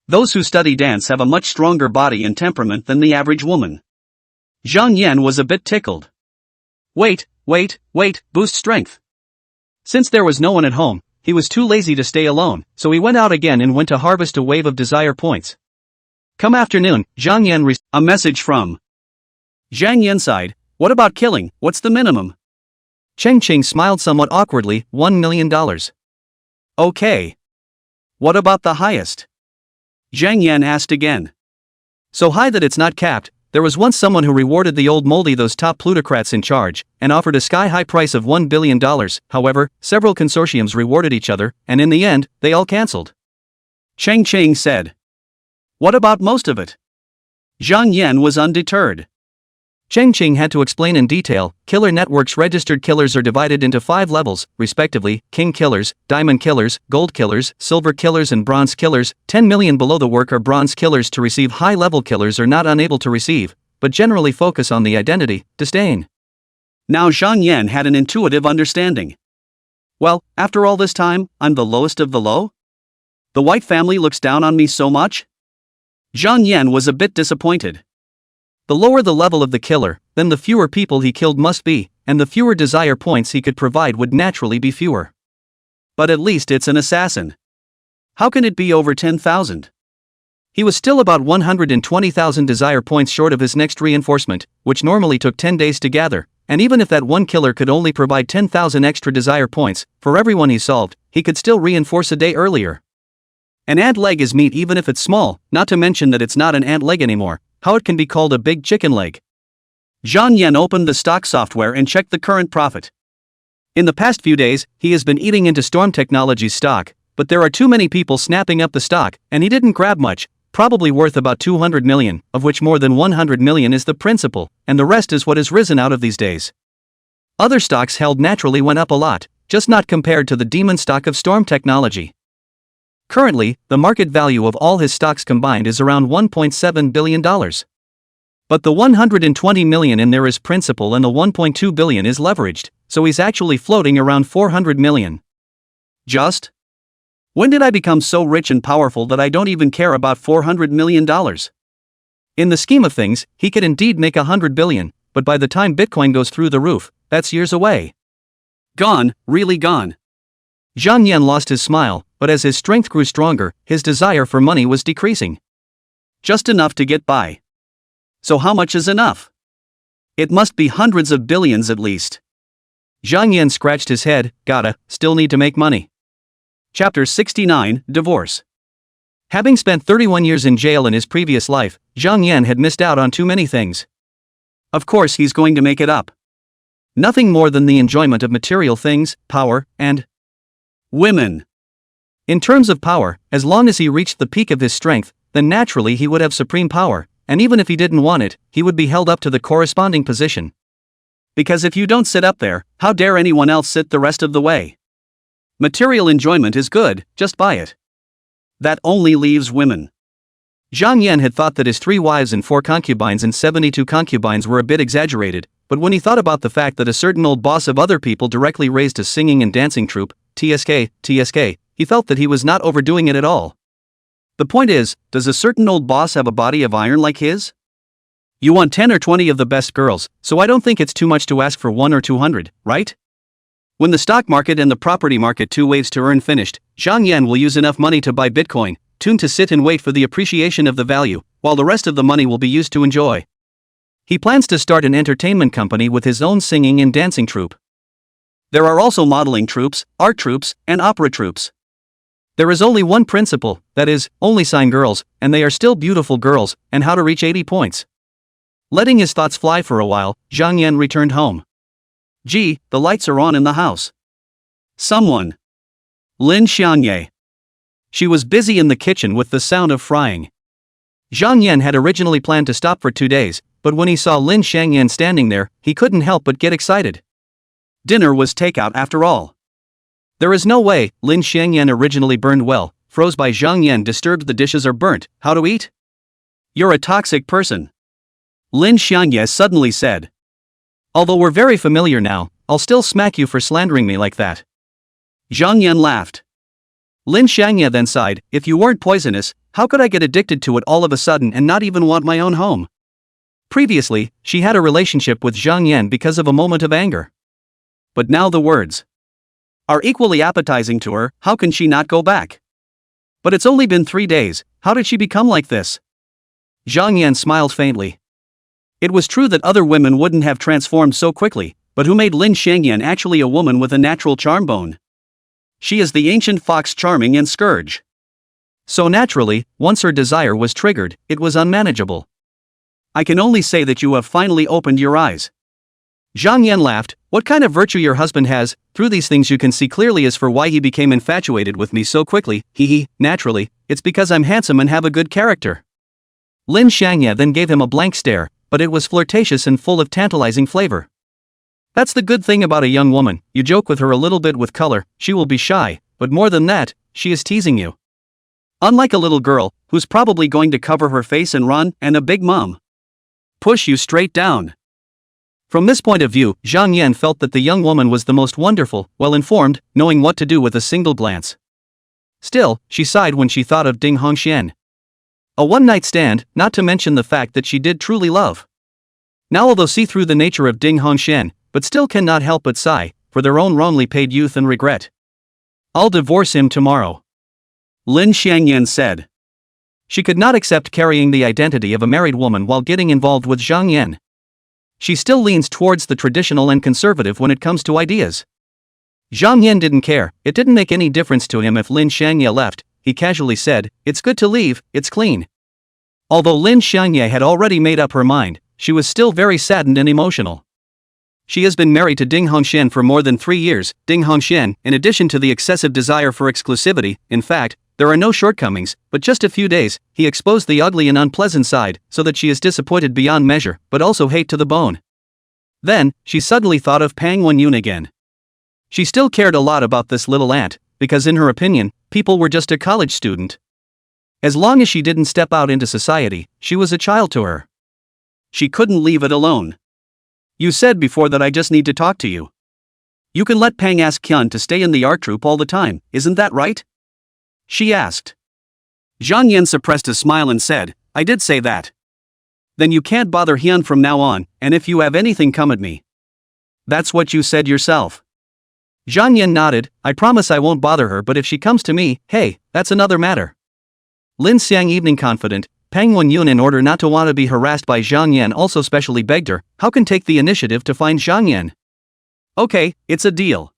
Those who study dance have a much stronger body and temperament than the average woman. Zhang Yan was a bit tickled. Wait, boost strength. Since there was no one at home, he was too lazy to stay alone, so he went out again and went to harvest a wave of desire points. Come afternoon, Zhang Yan received a message from Zhang Yan sighed. What about killing? What's the minimum? Cheng Cheng smiled somewhat awkwardly. $1 million. Okay. What about the highest? Zhang Yan asked again. So high that it's not capped. There was once someone who rewarded the old moldy those top plutocrats in charge, and offered a sky-high price of $1 billion. However, several consortiums rewarded each other, and in the end, they all cancelled. Cheng Cheng said. What about most of it? Zhang Yan was undeterred. Cheng Qing had to explain in detail. Killer networks. Registered killers are divided into 5 levels, respectively: king killers, diamond killers, gold killers, silver killers and bronze killers. 10 million below the work are bronze killers. To receive high-level killers are not unable to receive, but generally focus on the identity, disdain. Now Zhang Yan had an intuitive understanding. Well, after all this time, I'm the lowest of the low? The white family looks down on me so much? Zhang Yan was a bit disappointed. The lower the level of the killer, then the fewer people he killed must be, and the fewer desire points he could provide would naturally be fewer. But at least it's an assassin. How can it be over 10,000? He was still about 120,000 desire points short of his next reinforcement, which normally took 10 days to gather, and even if that one killer could only provide 10,000 extra desire points for everyone he solved, he could still reinforce a day earlier. An ant leg is meat even if it's small, not to mention that it's not an ant leg anymore. How it can be called a big chicken leg? Zhang Yan opened the stock software and checked the current profit. In the past few days, he has been eating into Storm Technologies stock, but there are too many people snapping up the stock, and he didn't grab much, probably worth about 200 million, of which more than 100 million is the principal, and the rest is what has risen out of these days. Other stocks held naturally went up a lot, just not compared to the demon stock of Storm Technology. Currently, the market value of all his stocks combined is around $1.7 billion. But the 120 million in there is principal and the 1.2 billion is leveraged, so he's actually floating around 400 million. Just? When did I become so rich and powerful that I don't even care about $400 million? In the scheme of things, he could indeed make 100 billion, but by the time Bitcoin goes through the roof, that's years away. Gone, really gone. Zhang Yan lost his smile, but as his strength grew stronger, his desire for money was decreasing. Just enough to get by. So how much is enough? It must be hundreds of billions at least. Zhang Yan scratched his head. Still need to make money. Chapter 69, Divorce. Having spent 31 years in jail in his previous life, Zhang Yan had missed out on too many things. Of course he's going to make it up. Nothing more than the enjoyment of material things, power, and women. In terms of power, as long as he reached the peak of his strength, then naturally he would have supreme power, and even if he didn't want it, he would be held up to the corresponding position. Because if you don't sit up there, how dare anyone else sit the rest of the way? Material enjoyment is good, just buy it. That only leaves women. Zhang Yan had thought that his 3 wives and 4 concubines and 72 concubines were a bit exaggerated, but when he thought about the fact that a certain old boss of other people directly raised a singing and dancing troupe, TSK, he felt that he was not overdoing it at all. The point is, does a certain old boss have a body of iron like his? You want 10 or 20 of the best girls, so I don't think it's too much to ask for 1 or 200, right? When the stock market and the property market 2 waves to earn finished, Zhang Yan will use enough money to buy Bitcoin, tuned to sit and wait for the appreciation of the value, while the rest of the money will be used to enjoy. He plans to start an entertainment company with his own singing and dancing troupe. There are also modeling troupes, art troupes, and opera troupes. There is only one principle, that is, only sign girls, and they are still beautiful girls, and how to reach 80 points. Letting his thoughts fly for a while, Zhang Yan returned home. Gee, the lights are on in the house. Someone. Lin Xianghui. She was busy in the kitchen with the sound of frying. Zhang Yan had originally planned to stop for 2 days, but when he saw Lin Xianghui standing there, he couldn't help but get excited. Dinner was takeout after all. There is no way. Lin Xianghui originally burned well, froze by Zhang Yan disturbed the dishes are burnt, how to eat? You're a toxic person. Lin Xianghui suddenly said. Although we're very familiar now, I'll still smack you for slandering me like that. Zhang Yan laughed. Lin Xianghui then sighed, if you weren't poisonous, how could I get addicted to it all of a sudden and not even want my own home? Previously, she had a relationship with Zhang Yan because of a moment of anger. But now the words are equally appetizing to her, how can she not go back? But it's only been 3 days, how did she become like this? Zhang Yan smiled faintly. It was true that other women wouldn't have transformed so quickly, but who made Lin Xianghui actually a woman with a natural charm bone? She is the ancient fox charming and scourge. So naturally, once her desire was triggered, it was unmanageable. I can only say that you have finally opened your eyes. Zhang Yan laughed, what kind of virtue your husband has, through these things you can see clearly as for why he became infatuated with me so quickly, naturally, it's because I'm handsome and have a good character. Lin Xianghui then gave him a blank stare, but it was flirtatious and full of tantalizing flavor. That's the good thing about a young woman, you joke with her a little bit with color, she will be shy, but more than that, she is teasing you. Unlike a little girl, who's probably going to cover her face and run, and a big mom push you straight down. From this point of view, Zhang Yan felt that the young woman was the most wonderful, well-informed, knowing what to do with a single glance. Still, she sighed when she thought of Ding Hongxian. A one-night stand, not to mention the fact that she did truly love. Now although see through the nature of Ding Hongxian, but still cannot help but sigh, for their own wrongly paid youth and regret. I'll divorce him tomorrow, Lin Xiangyan said. She could not accept carrying the identity of a married woman while getting involved with Zhang Yan. She still leans towards the traditional and conservative when it comes to ideas. Zhang Yan didn't care, it didn't make any difference to him if Lin Xiangye left, he casually said, it's good to leave, it's clean. Although Lin Xiangye had already made up her mind, she was still very saddened and emotional. She has been married to Ding Hongxian for more than 3 years. Ding Hongxian, in addition to the excessive desire for exclusivity, in fact, there are no shortcomings, but just a few days, he exposed the ugly and unpleasant side, so that she is disappointed beyond measure, but also hate to the bone. Then, she suddenly thought of Pang Wenyun again. She still cared a lot about this little ant, because in her opinion, people were just a college student. As long as she didn't step out into society, she was a child to her. She couldn't leave it alone. You said before that I just need to talk to you. You can let Pang ask Kyun to stay in the art troupe all the time, isn't that right? She asked. Zhang Yan suppressed a smile and said, I did say that. Then you can't bother Hyun from now on, and if you have anything come at me. That's what you said yourself. Zhang Yan nodded, I promise I won't bother her, but if she comes to me, hey, that's another matter. Lin Xiang evening confident, Pang Wenyun in order not to want to be harassed by Zhang Yan also specially begged her, how can take the initiative to find Zhang Yan? Okay, it's a deal.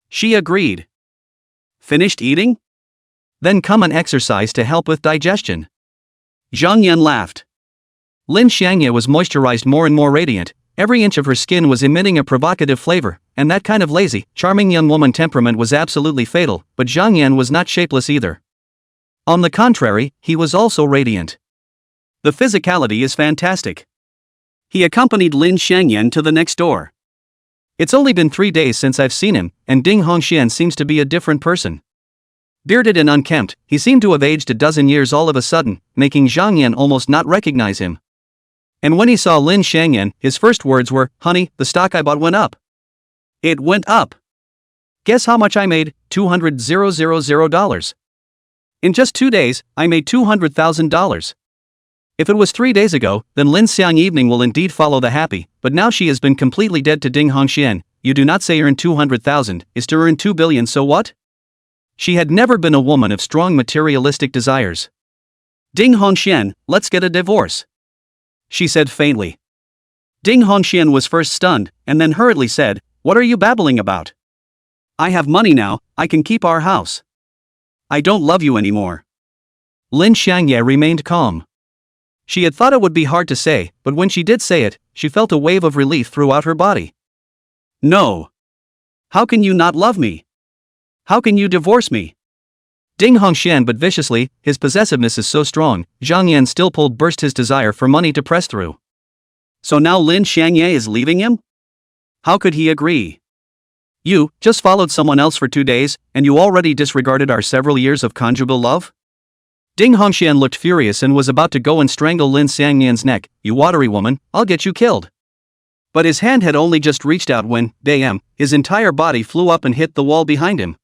She agreed. Finished eating? Then come and exercise to help with digestion. Zhang Yan laughed. Lin Xiangye was moisturized more and more radiant, every inch of her skin was emitting a provocative flavor, and that kind of lazy, charming young woman temperament was absolutely fatal, but Zhang Yan was not shapeless either. On the contrary, he was also radiant. The physicality is fantastic. He accompanied Lin Xiangyan to the next door. It's only been 3 days since I've seen him, and Ding Hongxian seems to be a different person. Bearded and unkempt, he seemed to have aged a dozen years all of a sudden, making Zhang Yan almost not recognize him. And when he saw Lin Xiangyan, his first words were, honey, the stock I bought went up. It went up. Guess how much I made? $200,000. In just 2 days, I made $200,000. If it was 3 days ago, then Lin Xiang evening will indeed follow the happy, but now she has been completely dead to Ding Hongxian. You do not say earn 200,000, is to earn 2 billion, so what? She had never been a woman of strong materialistic desires. Ding Hongxian, let's get a divorce, she said faintly. Ding Hongxian was first stunned, and then hurriedly said, what are you babbling about? I have money now, I can keep our house. I don't love you anymore. Lin Xiangye remained calm. She had thought it would be hard to say, but when she did say it, she felt a wave of relief throughout her body. No. How can you not love me? How can you divorce me? Ding Hongxian but viciously, his possessiveness is so strong, Zhang Yan still burst his desire for money to press through. So now Lin Xiangye is leaving him? How could he agree? You just followed someone else for 2 days, and you already disregarded our several years of conjugal love? Ding Hongxian looked furious and was about to go and strangle Lin Xiangyan's neck. You watery woman, I'll get you killed. But his hand had only just reached out when, damn, his entire body flew up and hit the wall behind him.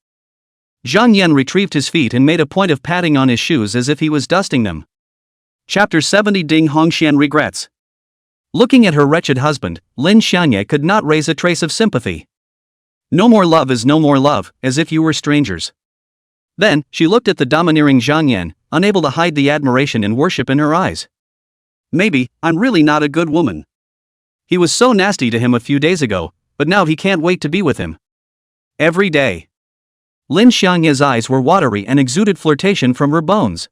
Zhang Yan retrieved his feet and made a point of patting on his shoes as if he was dusting them. Chapter 70 Ding Hongxian regrets. Looking at her wretched husband, Lin Xiangye could not raise a trace of sympathy. No more love is no more love, as if you were strangers. Then, she looked at the domineering Zhang Yan, unable to hide the admiration and worship in her eyes. Maybe, I'm really not a good woman. He was so nasty to him a few days ago, but now he can't wait to be with him. Every day. Lin Xiangye's eyes were watery and exuded flirtation from her bones.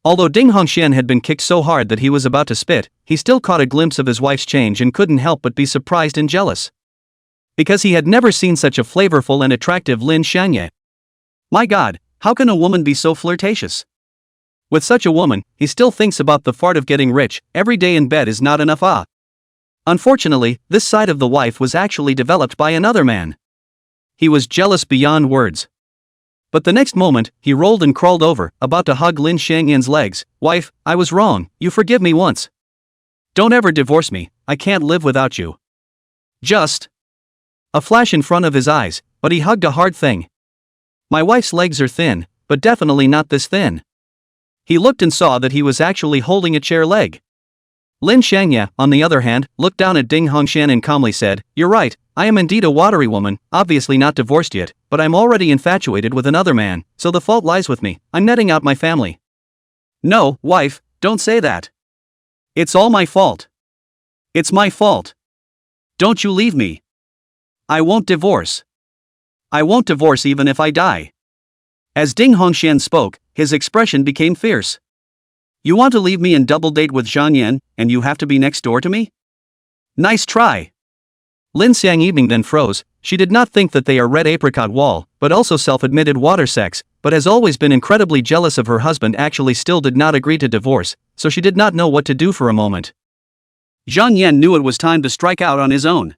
Although Ding Hongxian had been kicked so hard that he was about to spit, he still caught a glimpse of his wife's change and couldn't help but be surprised and jealous. Because he had never seen such a flavorful and attractive Lin Xiangye. My God, how can a woman be so flirtatious? With such a woman, he still thinks about the fart of getting rich. Every day in bed is not enough. Unfortunately, this side of the wife was actually developed by another man. He was jealous beyond words. But the next moment, he rolled and crawled over, about to hug Lin Xiangyan's legs. Wife, I was wrong, you forgive me once. Don't ever divorce me, I can't live without you. Just a flash in front of his eyes, but he hugged a hard thing. My wife's legs are thin, but definitely not this thin. He looked and saw that he was actually holding a chair leg. Lin Xiangya, on the other hand, looked down at Ding Hongxian and calmly said, You're right, I am indeed a watery woman, obviously not divorced yet, but I'm already infatuated with another man, so the fault lies with me, I'm netting out my family. No, wife, don't say that. It's all my fault. It's my fault. Don't you leave me. I won't divorce. I won't divorce even if I die. As Ding Hongxian spoke, his expression became fierce. You want to leave me and double date with Zhang Yan, and you have to be next door to me? Nice try. Lin Xiangyi then froze. She did not think that they are red apricot wall, but also self-admitted water sex, but has always been incredibly jealous of her husband actually still did not agree to divorce, so she did not know what to do for a moment. Zhang Yan knew it was time to strike out on his own.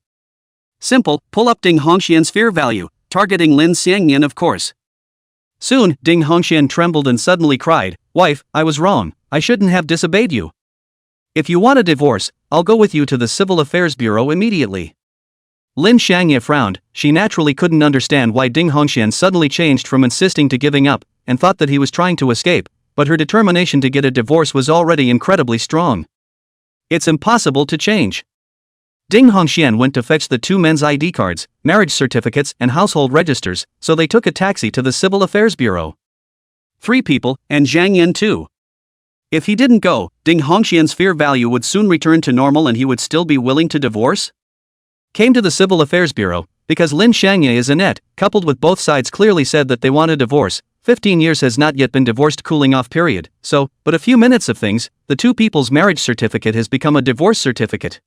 Simple, pull up Ding Hongxian's fear value, targeting Lin Xiangyan of course. Soon, Ding Hongxian trembled and suddenly cried, Wife, I was wrong, I shouldn't have disobeyed you. If you want a divorce, I'll go with you to the Civil Affairs Bureau immediately. Lin Xiangya frowned. She naturally couldn't understand why Ding Hongxian suddenly changed from insisting to giving up, and thought that he was trying to escape, but her determination to get a divorce was already incredibly strong. It's impossible to change. Ding Hongxian went to fetch the two men's ID cards, marriage certificates and household registers, so they took a taxi to the Civil Affairs Bureau. 3 people, and Zhang Yan too. If he didn't go, Ding Hongxian's fear value would soon return to normal and he would still be willing to divorce? Came to the Civil Affairs Bureau, because Lin Xiangya is a net, coupled with both sides clearly said that they want a divorce. 15 years has not yet been divorced cooling off period, so, but a few minutes of things, the two people's marriage certificate has become a divorce certificate.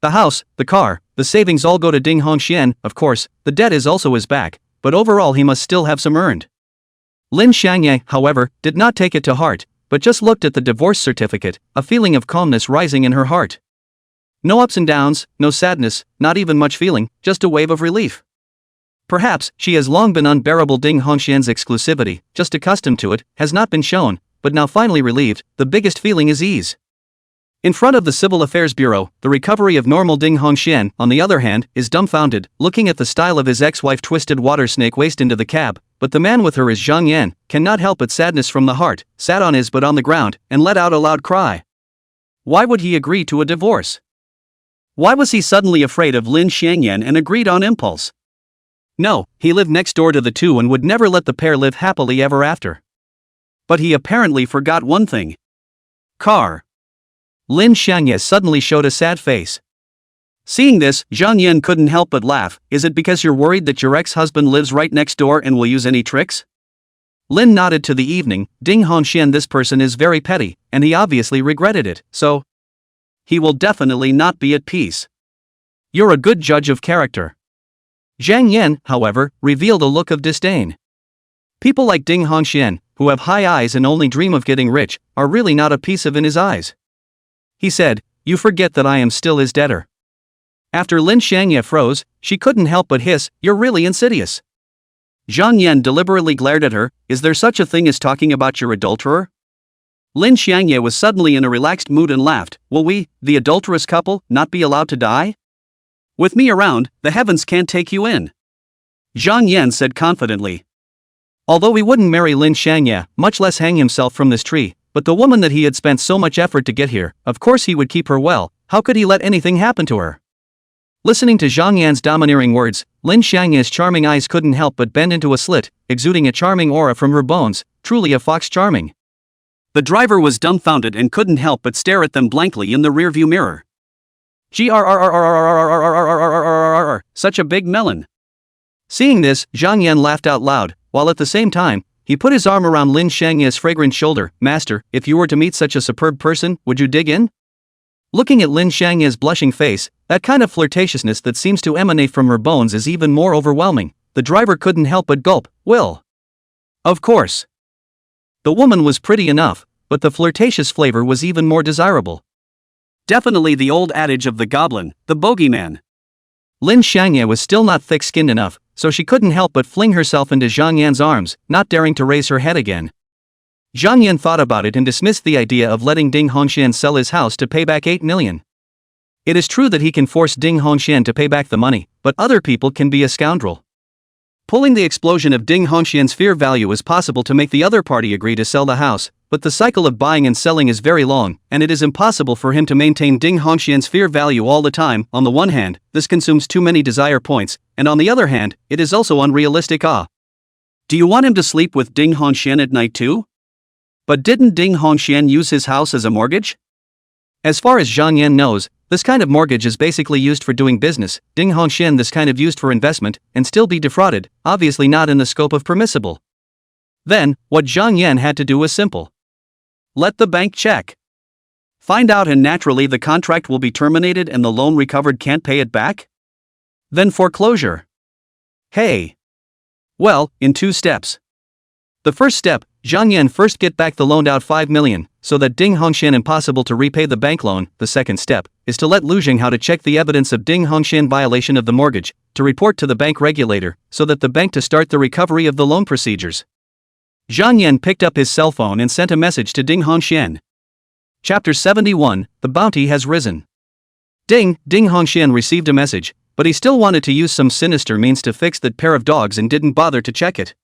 The house, the car, the savings all go to Ding Hongxian, of course, the debt is also his back, but overall he must still have some earned. Lin Xiangye, however, did not take it to heart, but just looked at the divorce certificate, a feeling of calmness rising in her heart. No ups and downs, no sadness, not even much feeling, just a wave of relief. Perhaps she has long been unbearable. Ding Hongxian's exclusivity, just accustomed to it, has not been shown, but now finally relieved, the biggest feeling is ease. In front of the Civil Affairs Bureau, the recovery of normal Ding Hongxian, on the other hand, is dumbfounded, looking at the style of his ex-wife twisted water snake waist into the cab, but the man with her is Zhang Yan, cannot help but sadness from the heart, sat on his butt on the ground, and let out a loud cry. Why would he agree to a divorce? Why was he suddenly afraid of Lin Xiangyan and agreed on impulse? No, he lived next door to the two and would never let the pair live happily ever after. But he apparently forgot one thing. Car. Lin Xiangye suddenly showed a sad face. Seeing this, Zhang Yan couldn't help but laugh. Is it because you're worried that your ex-husband lives right next door and will use any tricks? Lin nodded to the evening. Ding Hongxian, this person is very petty, and he obviously regretted it, so he will definitely not be at peace. You're a good judge of character. Zhang Yan, however, revealed a look of disdain. People like Ding Hongxian, who have high eyes and only dream of getting rich, are really not appeasive in his eyes. He said, You forget that I am still his debtor. After Lin Xiangye froze, she couldn't help but hiss, You're really insidious. Zhang Yan deliberately glared at her. Is there such a thing as talking about your adulterer? Lin Xiangye was suddenly in a relaxed mood and laughed. Will we, the adulterous couple, not be allowed to die? With me around, the heavens can't take you in. Zhang Yan said confidently. Although he wouldn't marry Lin Xiangye, much less hang himself from this tree, but the woman that he had spent so much effort to get here, of course he would keep her well. How could he let anything happen to her? Listening to Zhang Yan's domineering words, Lin Xiangye's charming eyes couldn't help but bend into a slit, exuding a charming aura from her bones, truly a fox charming. The driver was dumbfounded and couldn't help but stare at them blankly in the rearview mirror. Such a big melon. Seeing this, Zhang Yan laughed out loud, while at the same time, he put his arm around Lin Xiangye's fragrant shoulder. Master, if you were to meet such a superb person, would you dig in? Looking at Lin Xiangye's blushing face, that kind of flirtatiousness that seems to emanate from her bones is even more overwhelming. The driver couldn't help but gulp. Will. Of course. The woman was pretty enough, but the flirtatious flavor was even more desirable. Definitely the old adage of the goblin, the bogeyman. Lin Xianghui was still not thick-skinned enough, so she couldn't help but fling herself into Zhang Yan's arms, not daring to raise her head again. Zhang Yan thought about it and dismissed the idea of letting Ding Hongxian sell his house to pay back 8 million. It is true that he can force Ding Hongxian to pay back the money, but other people can be a scoundrel. Pulling the explosion of Ding Hongxian's fear value is possible to make the other party agree to sell the house, but the cycle of buying and selling is very long, and it is impossible for him to maintain Ding Hongxian's fear value all the time. On the one hand, this consumes too many desire points, and on the other hand, it is also unrealistic. Do you want him to sleep with Ding Hongxian at night too? But didn't Ding Hongxian use his house as a mortgage? As far as Zhang Yan knows, this kind of mortgage is basically used for doing business, Ding Hongxian this kind of used for investment, and still be defrauded, obviously not in the scope of permissible. Then, what Zhang Yan had to do was simple. Let the bank check. Find out and naturally the contract will be terminated and the loan recovered can't pay it back? Then foreclosure. Hey. Well, in 2 steps. The first step, Zhang Yan first get back the loaned out 5 million, so that Ding Hongxian impossible to repay the bank loan. The second step is to let Lu Zhenghao to check the evidence of Ding Hongxian violation of the mortgage, to report to the bank regulator, so that the bank to start the recovery of the loan procedures. Zhang Yan picked up his cell phone and sent a message to Ding Hongxian. Chapter 71, The Bounty Has Risen. Ding Hongxian received a message, but he still wanted to use some sinister means to fix that pair of dogs and didn't bother to check it.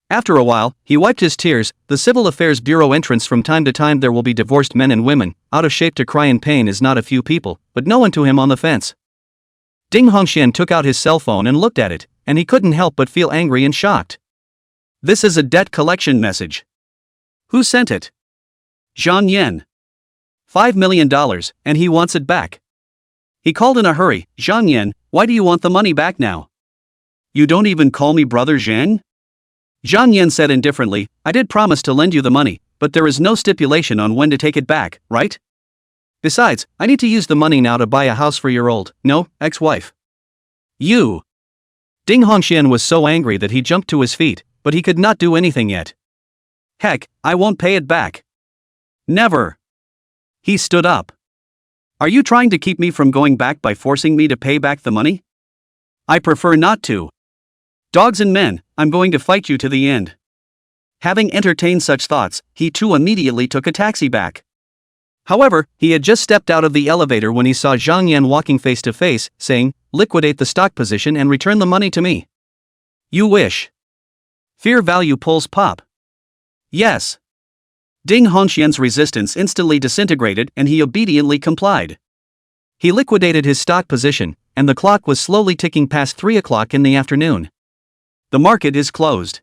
After a while, he wiped his tears. The Civil Affairs Bureau entrance from time to time there will be divorced men and women, out of shape to cry in pain is not a few people, but no one to him on the fence. Ding Hongxian took out his cell phone and looked at it, and he couldn't help but feel angry and shocked. This is a debt collection message. Who sent it? Zhang Yan. $5 million, and he wants it back. He called in a hurry. Zhang Yan, why do you want the money back now? You don't even call me brother Zhang? Zhang Yan said indifferently, I did promise to lend you the money, but there is no stipulation on when to take it back, right? Besides, I need to use the money now to buy a house for your ex-wife. You. Ding Hongxian was so angry that he jumped to his feet, but he could not do anything yet. Heck, I won't pay it back. Never. He stood up. Are you trying to keep me from going back by forcing me to pay back the money? I prefer not to. Dogs and men, I'm going to fight you to the end. Having entertained such thoughts, he too immediately took a taxi back. However, he had just stepped out of the elevator when he saw Zhang Yan walking face to face, saying, liquidate the stock position and return the money to me. You wish. Fear value pulls pop. Yes. Ding Hongxian's resistance instantly disintegrated and he obediently complied. He liquidated his stock position, and the clock was slowly ticking past 3 o'clock in the afternoon. The market is closed.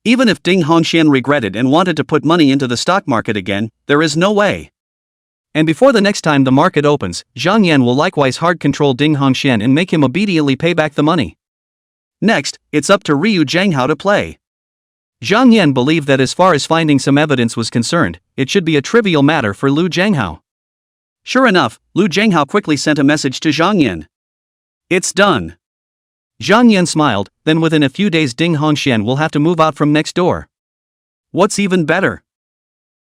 Even if Ding Hongxian regretted and wanted to put money into the stock market again, there is no way. And before the next time the market opens, Zhang Yan will likewise hard control Ding Hongxian and make him obediently pay back the money. Next, it's up to Liu Zhenghao to play. Zhang Yan believed that as far as finding some evidence was concerned, it should be a trivial matter for Liu Zhenghao. Sure enough, Liu Zhenghao quickly sent a message to Zhang Yan. It's done. Zhang Yan smiled, then within a few days Ding Hongxian will have to move out from next door. What's even better?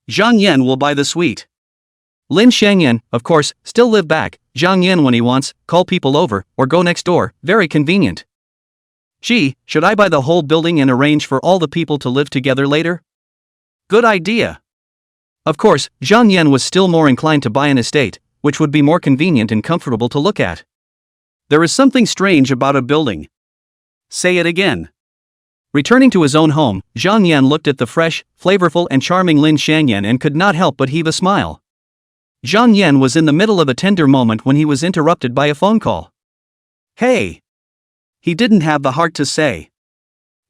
Zhang Yan will buy the suite. Lin Xiangyan, of course, still live back, Zhang Yan when he wants, call people over, or go next door, very convenient. Gee, should I buy the whole building and arrange for all the people to live together later? Good idea. Of course, Zhang Yan was still more inclined to buy an estate, which would be more convenient and comfortable to look at. There is something strange about a building. Say it again. Returning to his own home, Zhang Yan looked at the fresh, flavorful and charming Lin Xiangyan and could not help but heave a smile. Zhang Yan was in the middle of a tender moment when he was interrupted by a phone call. Hey! He didn't have the heart to say.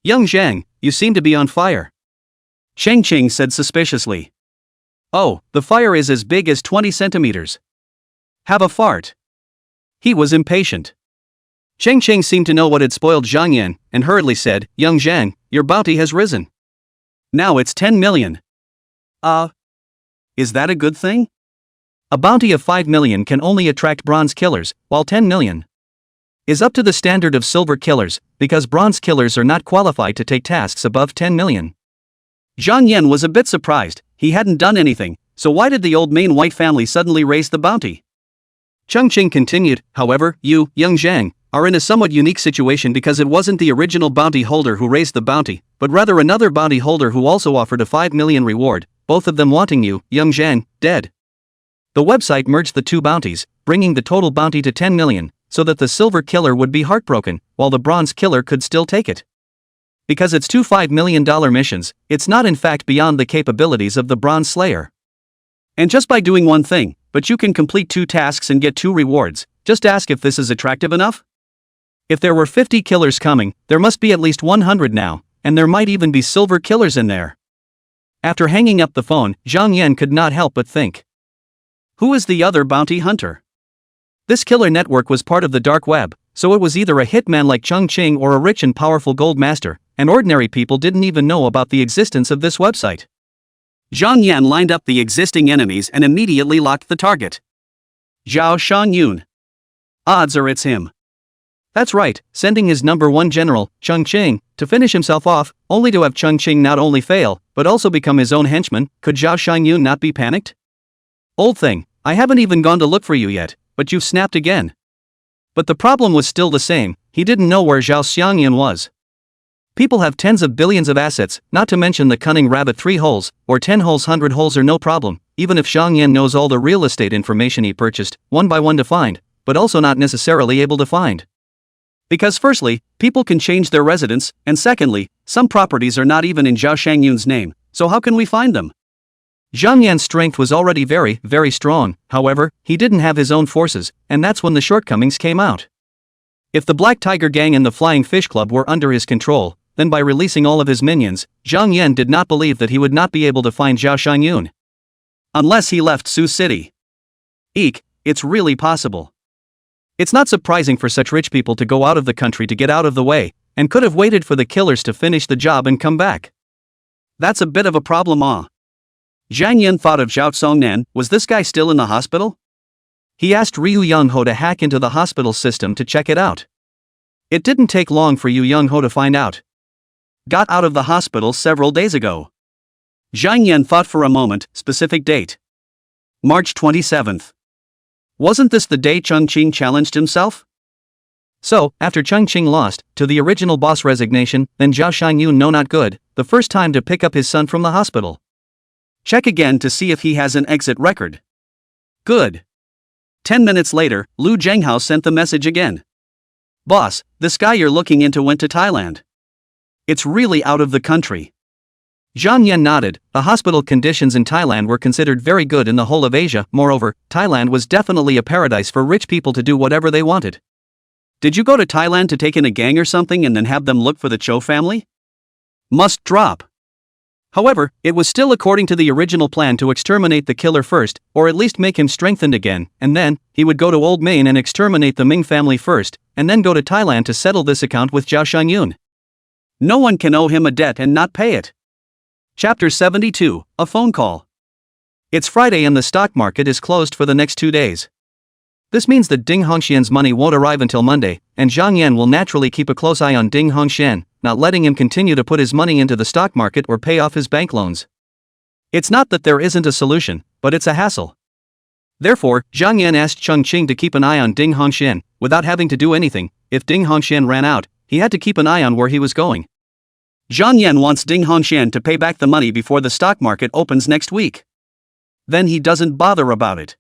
Young Zhang, you seem to be on fire. Cheng Cheng said suspiciously. Oh, the fire is as big as 20 centimeters. Have a fart. He was impatient. Cheng Cheng seemed to know what had spoiled Zhang Yan, and hurriedly said, Young Zhang, your bounty has risen. Now it's 10 million. Is that a good thing? A bounty of 5 million can only attract bronze killers, while 10 million is up to the standard of silver killers, because bronze killers are not qualified to take tasks above 10 million. Zhang Yan was a bit surprised. He hadn't done anything, so why did the old main white family suddenly raise the bounty? Cheng Qing continued, however, you, young Zhang, are in a somewhat unique situation because it wasn't the original bounty holder who raised the bounty, but rather another bounty holder who also offered a 5 million reward, both of them wanting you, young Zhang, dead. The website merged the two bounties, bringing the total bounty to 10 million, so that the silver killer would be heartbroken, while the bronze killer could still take it. Because it's two $5 million missions, it's not in fact beyond the capabilities of the bronze slayer. And just by doing one thing, but you can complete 2 tasks and get 2 rewards, just ask if this is attractive enough? If there were 50 killers coming, there must be at least 100 now, and there might even be silver killers in there. After hanging up the phone, Zhang Yan could not help but think. Who is the other bounty hunter? This killer network was part of the dark web, so it was either a hitman like Cheng Qing or a rich and powerful gold master, and ordinary people didn't even know about the existence of this website. Zhang Yan lined up the existing enemies and immediately locked the target. Zhao Shangyun. Odds are it's him. That's right, sending his number 1 general, Cheng Qing, to finish himself off, only to have Cheng Qing not only fail, but also become his own henchman. Could Zhao Shangyun not be panicked? Old thing, I haven't even gone to look for you yet, but you've snapped again. But the problem was still the same, he didn't know where Zhao Xiangyan was. People have tens of billions of assets, not to mention the cunning rabbit 3 holes, or 10 holes 100 holes are no problem, even if Xiangyan knows all the real estate information he purchased, one by one to find, but also not necessarily able to find. Because firstly, people can change their residence, and secondly, some properties are not even in Zhao Shangyun's name, so how can we find them? Zhang Yan's strength was already very, very strong, however, he didn't have his own forces, and that's when the shortcomings came out. If the Black Tiger Gang and the Flying Fish Club were under his control, then by releasing all of his minions, Zhang Yan did not believe that he would not be able to find Zhao Shangyun. Unless he left Sioux City. Eek, it's really possible. It's not surprising for such rich people to go out of the country to get out of the way, and could have waited for the killers to finish the job and come back. That's a bit of a problem, Zhang Yan thought of Zhao Songnan. Was this guy still in the hospital? He asked Ryu Youngho to hack into the hospital system to check it out. It didn't take long for Yu Youngho to find out. Got out of the hospital several days ago. Zhang Yan thought for a moment. Specific date. March 27th. Wasn't this the day Cheng Qing challenged himself? So, after Cheng Qing lost, to the original boss resignation, then Zhao Shangyun no not good, the first time to pick up his son from the hospital. Check again to see if he has an exit record. Good. 10 minutes later, Lu Zhenghao sent the message again. Boss, this guy you're looking into went to Thailand. It's really out of the country. Zhang Yan nodded. The hospital conditions in Thailand were considered very good in the whole of Asia. Moreover, Thailand was definitely a paradise for rich people to do whatever they wanted. Did you go to Thailand to take in a gang or something and then have them look for the Cho family? Must drop. However, it was still according to the original plan to exterminate the killer first, or at least make him strengthened again, and then, he would go to Old Main and exterminate the Ming family first, and then go to Thailand to settle this account with Zhao Shangyun. No one can owe him a debt and not pay it. Chapter 72, A Phone Call. It's Friday and the stock market is closed for the next 2 days. This means that Ding Hongxian's money won't arrive until Monday, and Zhang Yan will naturally keep a close eye on Ding Hongxian, not letting him continue to put his money into the stock market or pay off his bank loans. It's not that there isn't a solution, but it's a hassle. Therefore, Zhang Yan asked Cheng Qing to keep an eye on Ding Hongxian, without having to do anything. If Ding Hongxian ran out, he had to keep an eye on where he was going. Zhang Yan wants Ding Hongxian to pay back the money before the stock market opens next week. Then he doesn't bother about it.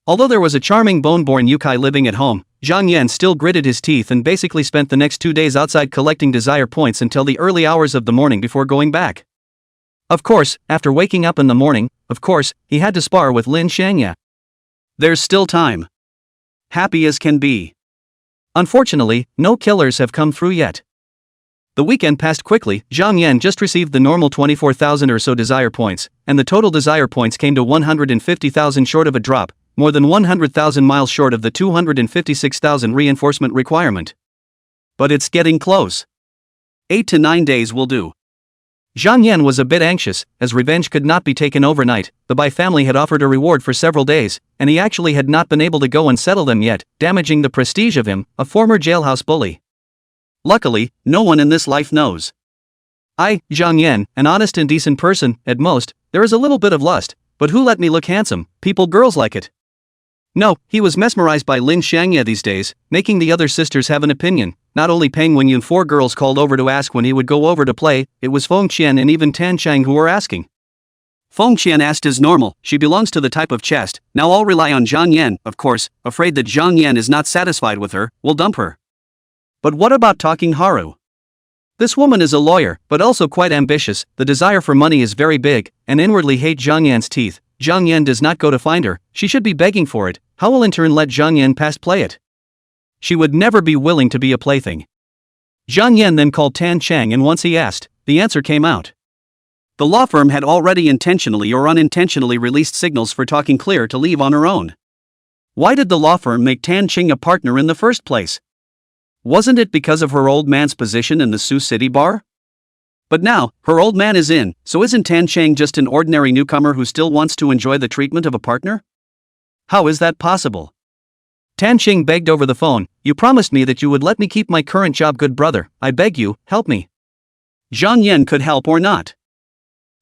Although there was a charming bone-born yokai living at home, Zhang Yan still gritted his teeth and basically spent the next 2 days outside collecting desire points until the early hours of the morning before going back. Of course, after waking up in the morning, he had to spar with Lin Shangya. There's still time. Happy as can be. Unfortunately, no killers have come through yet. The weekend passed quickly. Zhang Yan just received the normal 24,000 or so desire points, and the total desire points came to 150,000 short of a drop, more than 100,000 miles short of the 256,000 reinforcement requirement. But it's getting close. 8 to 9 days will do. Zhang Yan was a bit anxious, as revenge could not be taken overnight. The Bai family had offered a reward for several days, and he actually had not been able to go and settle them yet, damaging the prestige of him, a former jailhouse bully. Luckily, no one in this life knows. Zhang Yan, an honest and decent person, at most, there is a little bit of lust, but who let me look handsome, girls like it. No, he was mesmerized by Lin Xiangye these days, making the other sisters have an opinion, not only Peng Wenyu and 4 girls called over to ask when he would go over to play, it was Feng Qian and even Tan Chang who were asking. Feng Qian asked as normal, she belongs to the type of chest, now I'll rely on Zhang Yan, of course, afraid that Zhang Yan is not satisfied with her, will dump her. But what about talking Haru? This woman is a lawyer, but also quite ambitious, the desire for money is very big, and inwardly hate Zhang Yan's teeth. Zhang Yan does not go to find her, she should be begging for it, how will in turn let Zhang Yan past play it? She would never be willing to be a plaything. Zhang Yan then called Tan Chang and once he asked, the answer came out. The law firm had already intentionally or unintentionally released signals for Talking Clear to leave on her own. Why did the law firm make Tan Ching a partner in the first place? Wasn't it because of her old man's position in the Sioux City bar? But now, her old man is in, so isn't Tan Chang just an ordinary newcomer who still wants to enjoy the treatment of a partner? How is that possible? Tan Ching begged over the phone, you promised me that you would let me keep my current job, good brother, I beg you, help me. Zhang Yan could help or not.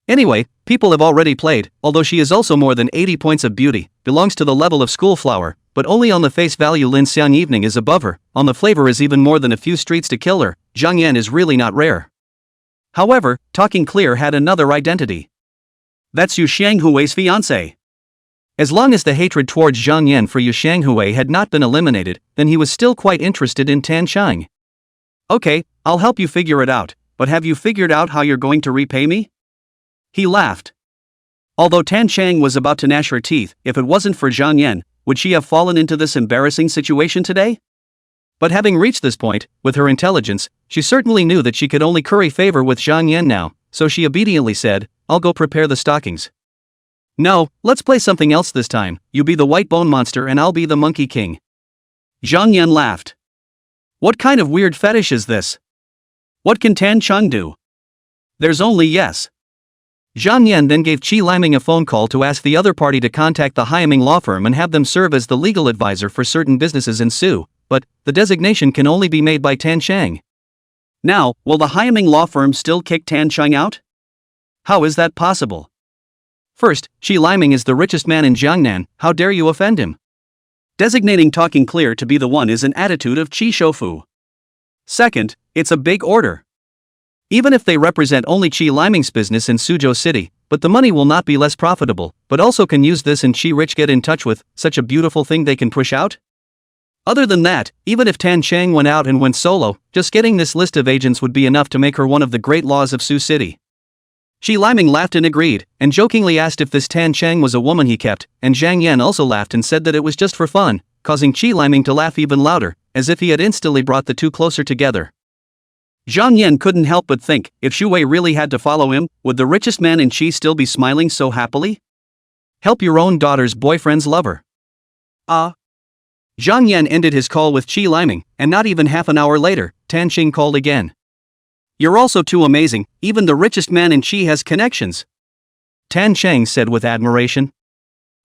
Anyway, people have already played, although she is also more than 80 points of beauty, belongs to the level of school flower, but only on the face value Lin Xiang Evening is above her, on the flavor is even more than a few streets to kill her, Zhang Yan is really not rare. However, Talking Clear had another identity. That's Yu Xianghui's fiancé. As long as the hatred towards Zhang Yan for Yu Xianghui had not been eliminated, then he was still quite interested in Tan Chang. Okay, I'll help you figure it out, but have you figured out how you're going to repay me? He laughed. Although Tan Chang was about to gnash her teeth, if it wasn't for Zhang Yan, would she have fallen into this embarrassing situation today? But having reached this point, with her intelligence, she certainly knew that she could only curry favor with Zhang Yan now, so she obediently said, I'll go prepare the stockings. No, let's play something else this time, you be the white bone monster and I'll be the monkey king. Zhang Yan laughed. What kind of weird fetish is this? What can Tan Chang do? There's only yes. Zhang Yan then gave Qi Liming a phone call to ask the other party to contact the Hyaming law firm and have them serve as the legal advisor for certain businesses in Sioux, but the designation can only be made by Tan Chang. Now, will the Hyaming law firm still kick Tan Chang out? How is that possible? First, Qi Liming is the richest man in Jiangnan, how dare you offend him? Designating Talking Clear to be the one is an attitude of Qi Shoufu. Second, it's a big order. Even if they represent only Qi Liming's business in Suzhou City, but the money will not be less profitable, but also can use this and Qi Rich get in touch with, such a beautiful thing they can push out? Other than that, even if Tan Chang went out and went solo, just getting this list of agents would be enough to make her one of the great laws of Sioux City. Qi Liming laughed and agreed, and jokingly asked if this Tan Chang was a woman he kept, and Zhang Yan also laughed and said that it was just for fun, causing Qi Liming to laugh even louder, as if he had instantly brought the two closer together. Zhang Yan couldn't help but think, if Xu Wei really had to follow him, would the richest man in Qi still be smiling so happily? Help your own daughter's boyfriend's lover. Zhang Yan ended his call with Qi Liming, and not even half an hour later, Tan Ching called again. You're also too amazing, even the richest man in Qi has connections. Tan Chang said with admiration.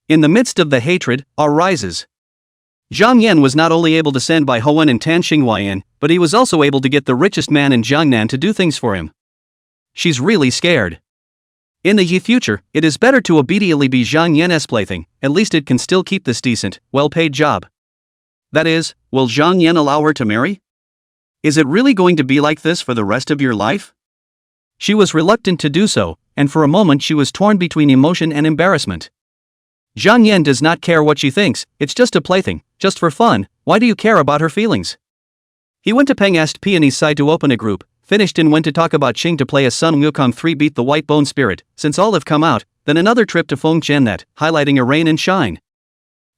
In the midst of the hatred, arises. Zhang Yan was not only able to send Bai Hoen and Tan Xinghua in, but he was also able to get the richest man in Jiangnan to do things for him. She's really scared. In the future, it is better to obediently be Zhang Yan's plaything, at least it can still keep this decent, well-paid job. That is, will Zhang Yan allow her to marry? Is it really going to be like this for the rest of your life? She was reluctant to do so, and for a moment she was torn between emotion and embarrassment. Zhang Yan does not care what she thinks, it's just a plaything, just for fun, why do you care about her feelings? He went to Peng asked Peony's side to open a group, finished and went to talk about Qing to play a Sun Wukong 3 beat the White Bone Spirit, since all have come out, then another trip to Feng Chennet, highlighting a rain and shine.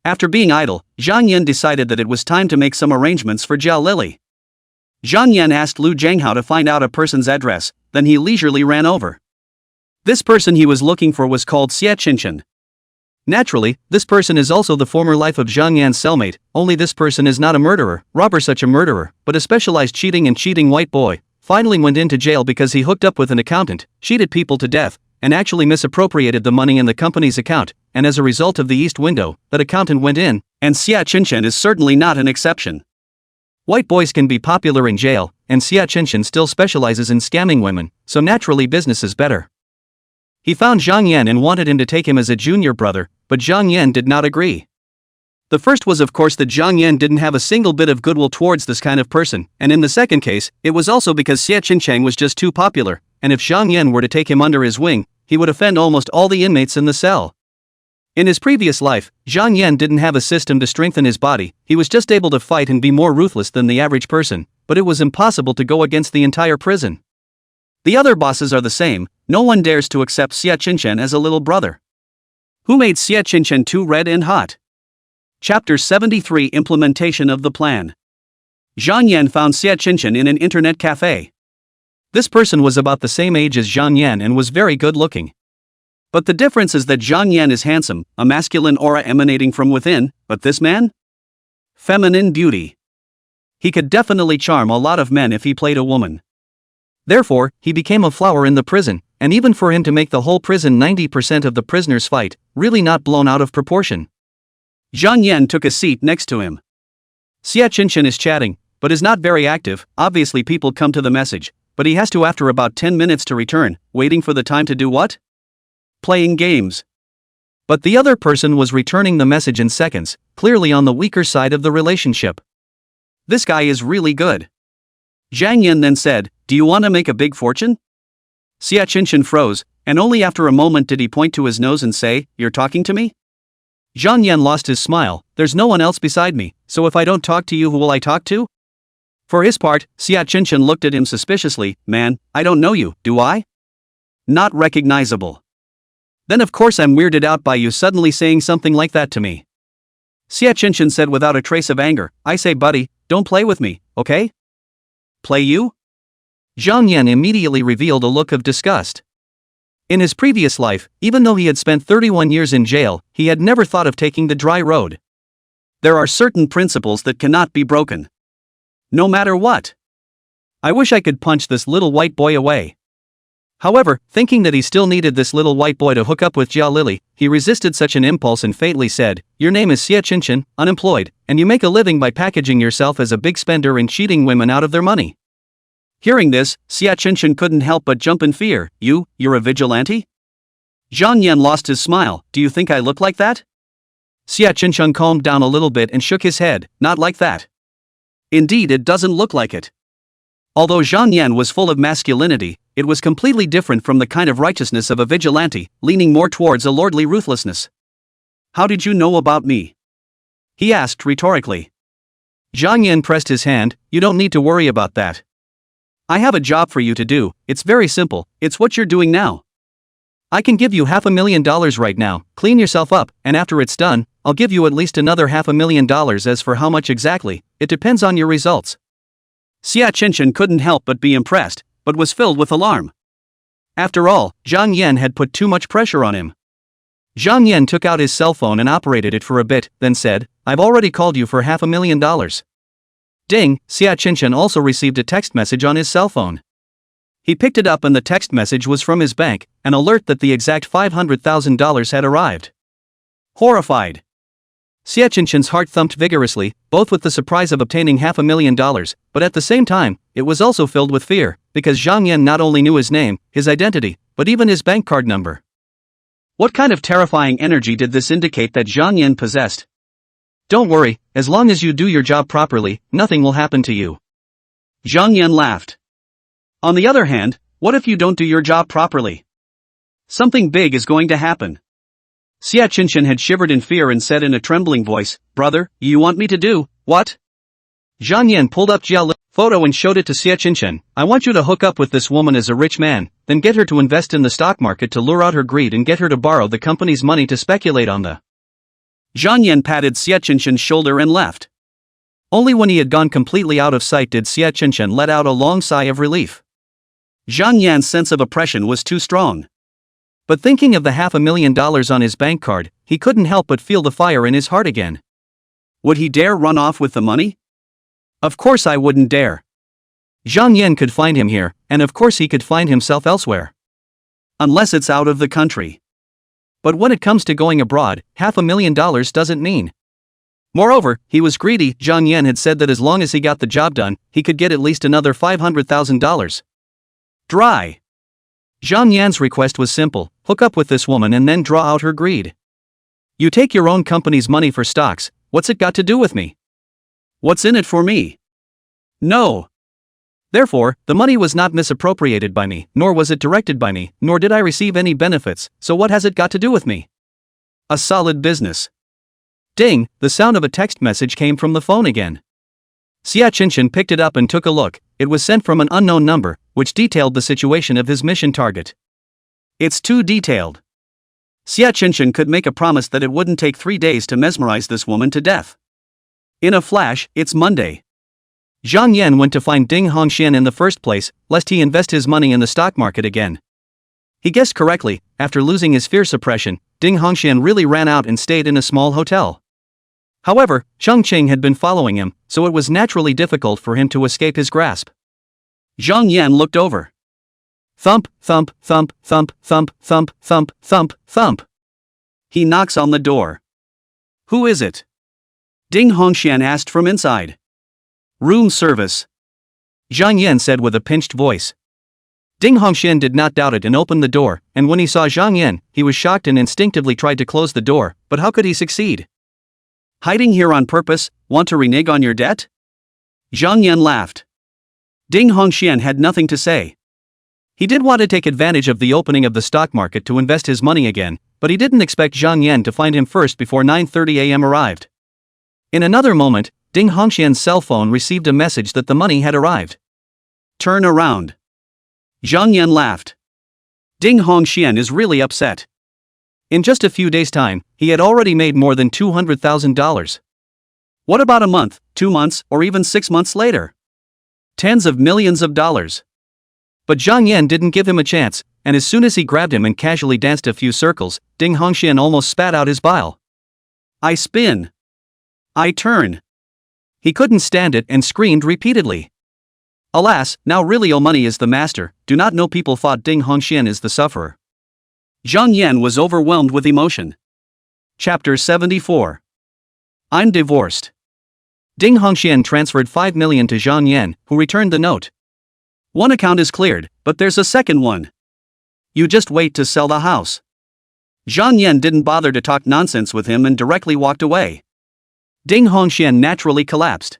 After being idle, Zhang Yan decided that it was time to make some arrangements for Jiao Lily. Zhang Yan asked Lu Zhanghao to find out a person's address, then he leisurely ran over. This person he was looking for was called Xie Qinshan. Naturally, this person is also the former life of Zhang Yan's cellmate, only this person is not a murderer, robber such a murderer, but a specialized cheating and cheating white boy, finally went into jail because he hooked up with an accountant, cheated people to death, and actually misappropriated the money in the company's account, and as a result of the east window, that accountant went in, and Xia Qinshan is certainly not an exception. White boys can be popular in jail, and Xia Qinshan still specializes in scamming women, so naturally business is better. He found Zhang Yan and wanted him to take him as a junior brother, but Zhang Yan did not agree. The first was of course that Zhang Yan didn't have a single bit of goodwill towards this kind of person, and in the second case, it was also because Xie Qinchang was just too popular, and if Zhang Yan were to take him under his wing, he would offend almost all the inmates in the cell. In his previous life, Zhang Yan didn't have a system to strengthen his body, he was just able to fight and be more ruthless than the average person, but it was impossible to go against the entire prison. The other bosses are the same, no one dares to accept Xie Qinchang as a little brother. Who made Xie Qinchang too red and hot? Chapter 73 Implementation of the Plan. Zhang Yan found Xie Qinchang in an internet cafe. This person was about the same age as Zhang Yan and was very good looking. But the difference is that Zhang Yan is handsome, a masculine aura emanating from within, but this man? Feminine beauty. He could definitely charm a lot of men if he played a woman. Therefore, he became a flower in the prison, and even for him to make the whole prison 90% of the prisoners fight, really not blown out of proportion. Zhang Yan took a seat next to him. Xie Qinchang is chatting, but is not very active, obviously people come to the message, but he has to after about 10 minutes to return, waiting for the time to do what? Playing games. But the other person was returning the message in seconds, clearly on the weaker side of the relationship. This guy is really good. Zhang Yan then said, "Do you want to make a big fortune?" Xie Qinchang froze, and only after a moment did he point to his nose and say, "You're talking to me?" Zhang Yan lost his smile, "There's no one else beside me, so if I don't talk to you, who will I talk to?" For his part, Xie Qinchang looked at him suspiciously, "Man, I don't know you, do I? Not recognizable. Then of course I'm weirded out by you suddenly saying something like that to me." Xie Qinchang said without a trace of anger, "I say buddy, don't play with me, okay?" "Play you?" Zhang Yan immediately revealed a look of disgust. In his previous life, even though he had spent 31 years in jail, he had never thought of taking the dry road. There are certain principles that cannot be broken. No matter what. I wish I could punch this little white boy away. However, thinking that he still needed this little white boy to hook up with Jia Lily, he resisted such an impulse and fatally said, "Your name is Xie Qinchang, unemployed, and you make a living by packaging yourself as a big spender and cheating women out of their money." Hearing this, Xie Qinchang couldn't help but jump in fear. You're a vigilante?" Zhang Yan lost his smile. "Do you think I look like that?" Xie Qinchang calmed down a little bit and shook his head. "Not like that. Indeed, it doesn't look like it." Although Zhang Yan was full of masculinity, it was completely different from the kind of righteousness of a vigilante, leaning more towards a lordly ruthlessness. "How did you know about me?" he asked rhetorically. Zhang Yan pressed his hand. "You don't need to worry about that. I have a job for you to do, it's very simple, it's what you're doing now. I can give you $500,000 right now, clean yourself up, and after it's done, I'll give you at least another $500,000. As for how much exactly, it depends on your results." Xie Qinchang couldn't help but be impressed, but was filled with alarm. After all, Zhang Yan had put too much pressure on him. Zhang Yan took out his cell phone and operated it for a bit, then said, "I've already called you for $500,000. Ding, Xie Qinchang also received a text message on his cell phone. He picked it up and the text message was from his bank, an alert that the exact $500,000 had arrived. Horrified, Xie Qinchang's heart thumped vigorously, both with the surprise of obtaining $500,000, but at the same time, it was also filled with fear, because Zhang Yan not only knew his name, his identity, but even his bank card number. What kind of terrifying energy did this indicate that Zhang Yan possessed? "Don't worry, as long as you do your job properly, nothing will happen to you." Zhang Yan laughed. "On the other hand, what if you don't do your job properly? Something big is going to happen." Xie Qinchang had shivered in fear and said in a trembling voice, "Brother, you want me to do what?" Zhang Yan pulled up Jia Li's photo and showed it to Xie Qinchang. "I want you to hook up with this woman as a rich man, then get her to invest in the stock market to lure out her greed and get her to borrow the company's money to speculate on the..." Zhang Yan patted Xie Qinchang's shoulder and left. Only when he had gone completely out of sight did Xie Qinchang let out a long sigh of relief. Zhang Yan's sense of oppression was too strong. But thinking of the $500,000 on his bank card, he couldn't help but feel the fire in his heart again. Would he dare run off with the money? Of course I wouldn't dare. Zhang Yan could find him here, and of course he could find himself elsewhere. Unless it's out of the country. But when it comes to going abroad, $500,000 doesn't mean. Moreover, he was greedy. Zhang Yan had said that as long as he got the job done, he could get at least another $500,000. Dry. Zhang Yan's request was simple: hook up with this woman and then draw out her greed. You take your own company's money for stocks, what's it got to do with me? What's in it for me? No. Therefore, the money was not misappropriated by me, nor was it directed by me, nor did I receive any benefits, so what has it got to do with me? A solid business. Ding, the sound of a text message came from the phone again. Xia Qinshan picked it up and took a look. It was sent from an unknown number, which detailed the situation of his mission target. It's too detailed. Xia Qinshan could make a promise that it wouldn't take 3 days to mesmerize this woman to death. In a flash, it's Monday. Zhang Yan went to find Ding Hongxian in the first place, lest he invest his money in the stock market again. He guessed correctly. After losing his fear suppression, Ding Hongxian really ran out and stayed in a small hotel. However, Cheng Qing had been following him, so it was naturally difficult for him to escape his grasp. Zhang Yan looked over. Thump, thump, thump, thump, thump, thump, thump, thump, thump. He knocks on the door. Who is it? Ding Hongxian asked from inside. Room service. Zhang Yan said with a pinched voice. Ding Hongxian did not doubt it and opened the door, and when he saw Zhang Yan, he was shocked and instinctively tried to close the door, but how could he succeed? Hiding here on purpose, want to renege on your debt? Zhang Yan laughed. Ding Hongxian had nothing to say. He did want to take advantage of the opening of the stock market to invest his money again, but he didn't expect Zhang Yan to find him first before 9:30 a.m. arrived. In another moment, Ding Hongxian's cell phone received a message that the money had arrived. Turn around. Zhang Yan laughed. Ding Hongxian is really upset. In just a few days' time, he had already made more than $200,000. What about a month, 2 months, or even 6 months later? Tens of millions of dollars. But Zhang Yan didn't give him a chance, and as soon as he grabbed him and casually danced a few circles, Ding Hongxian almost spat out his bile. I spin. I turn. He couldn't stand it and screamed repeatedly. Alas, now really money is the master. Do not know people thought Ding Hongxian is the sufferer. Zhang Yan was overwhelmed with emotion. Chapter 74. I'm divorced. Ding Hongxian transferred 5 million to Zhang Yan, who returned the note. One account is cleared, but there's a second one. You just wait to sell the house. Zhang Yan didn't bother to talk nonsense with him and directly walked away. Ding Hongxian naturally collapsed.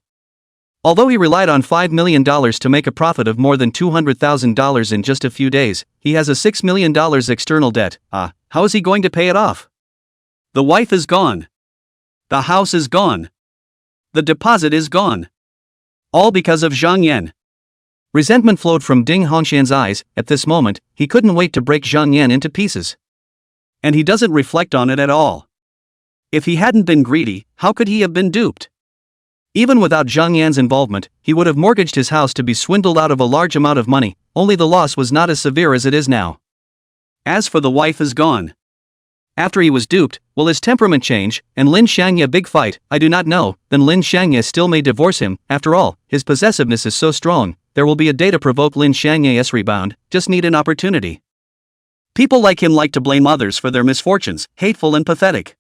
Although he relied on $5 million to make a profit of more than $200,000 in just a few days, he has a $6 million external debt. How is he going to pay it off? The wife is gone. The house is gone. The deposit is gone. All because of Zhang Yan. Resentment flowed from Ding Hongxian's eyes. At this moment, he couldn't wait to break Zhang Yan into pieces. And he doesn't reflect on it at all. If he hadn't been greedy, how could he have been duped? Even without Zhang Yan's involvement, he would have mortgaged his house to be swindled out of a large amount of money, only the loss was not as severe as it is now. As for the wife is gone. After he was duped, will his temperament change, and Lin Xiangye big fight? I do not know. Then Lin Xiangye still may divorce him. After all, his possessiveness is so strong, there will be a day to provoke Lin Xiangye's rebound, just need an opportunity. People like him like to blame others for their misfortunes, hateful and pathetic.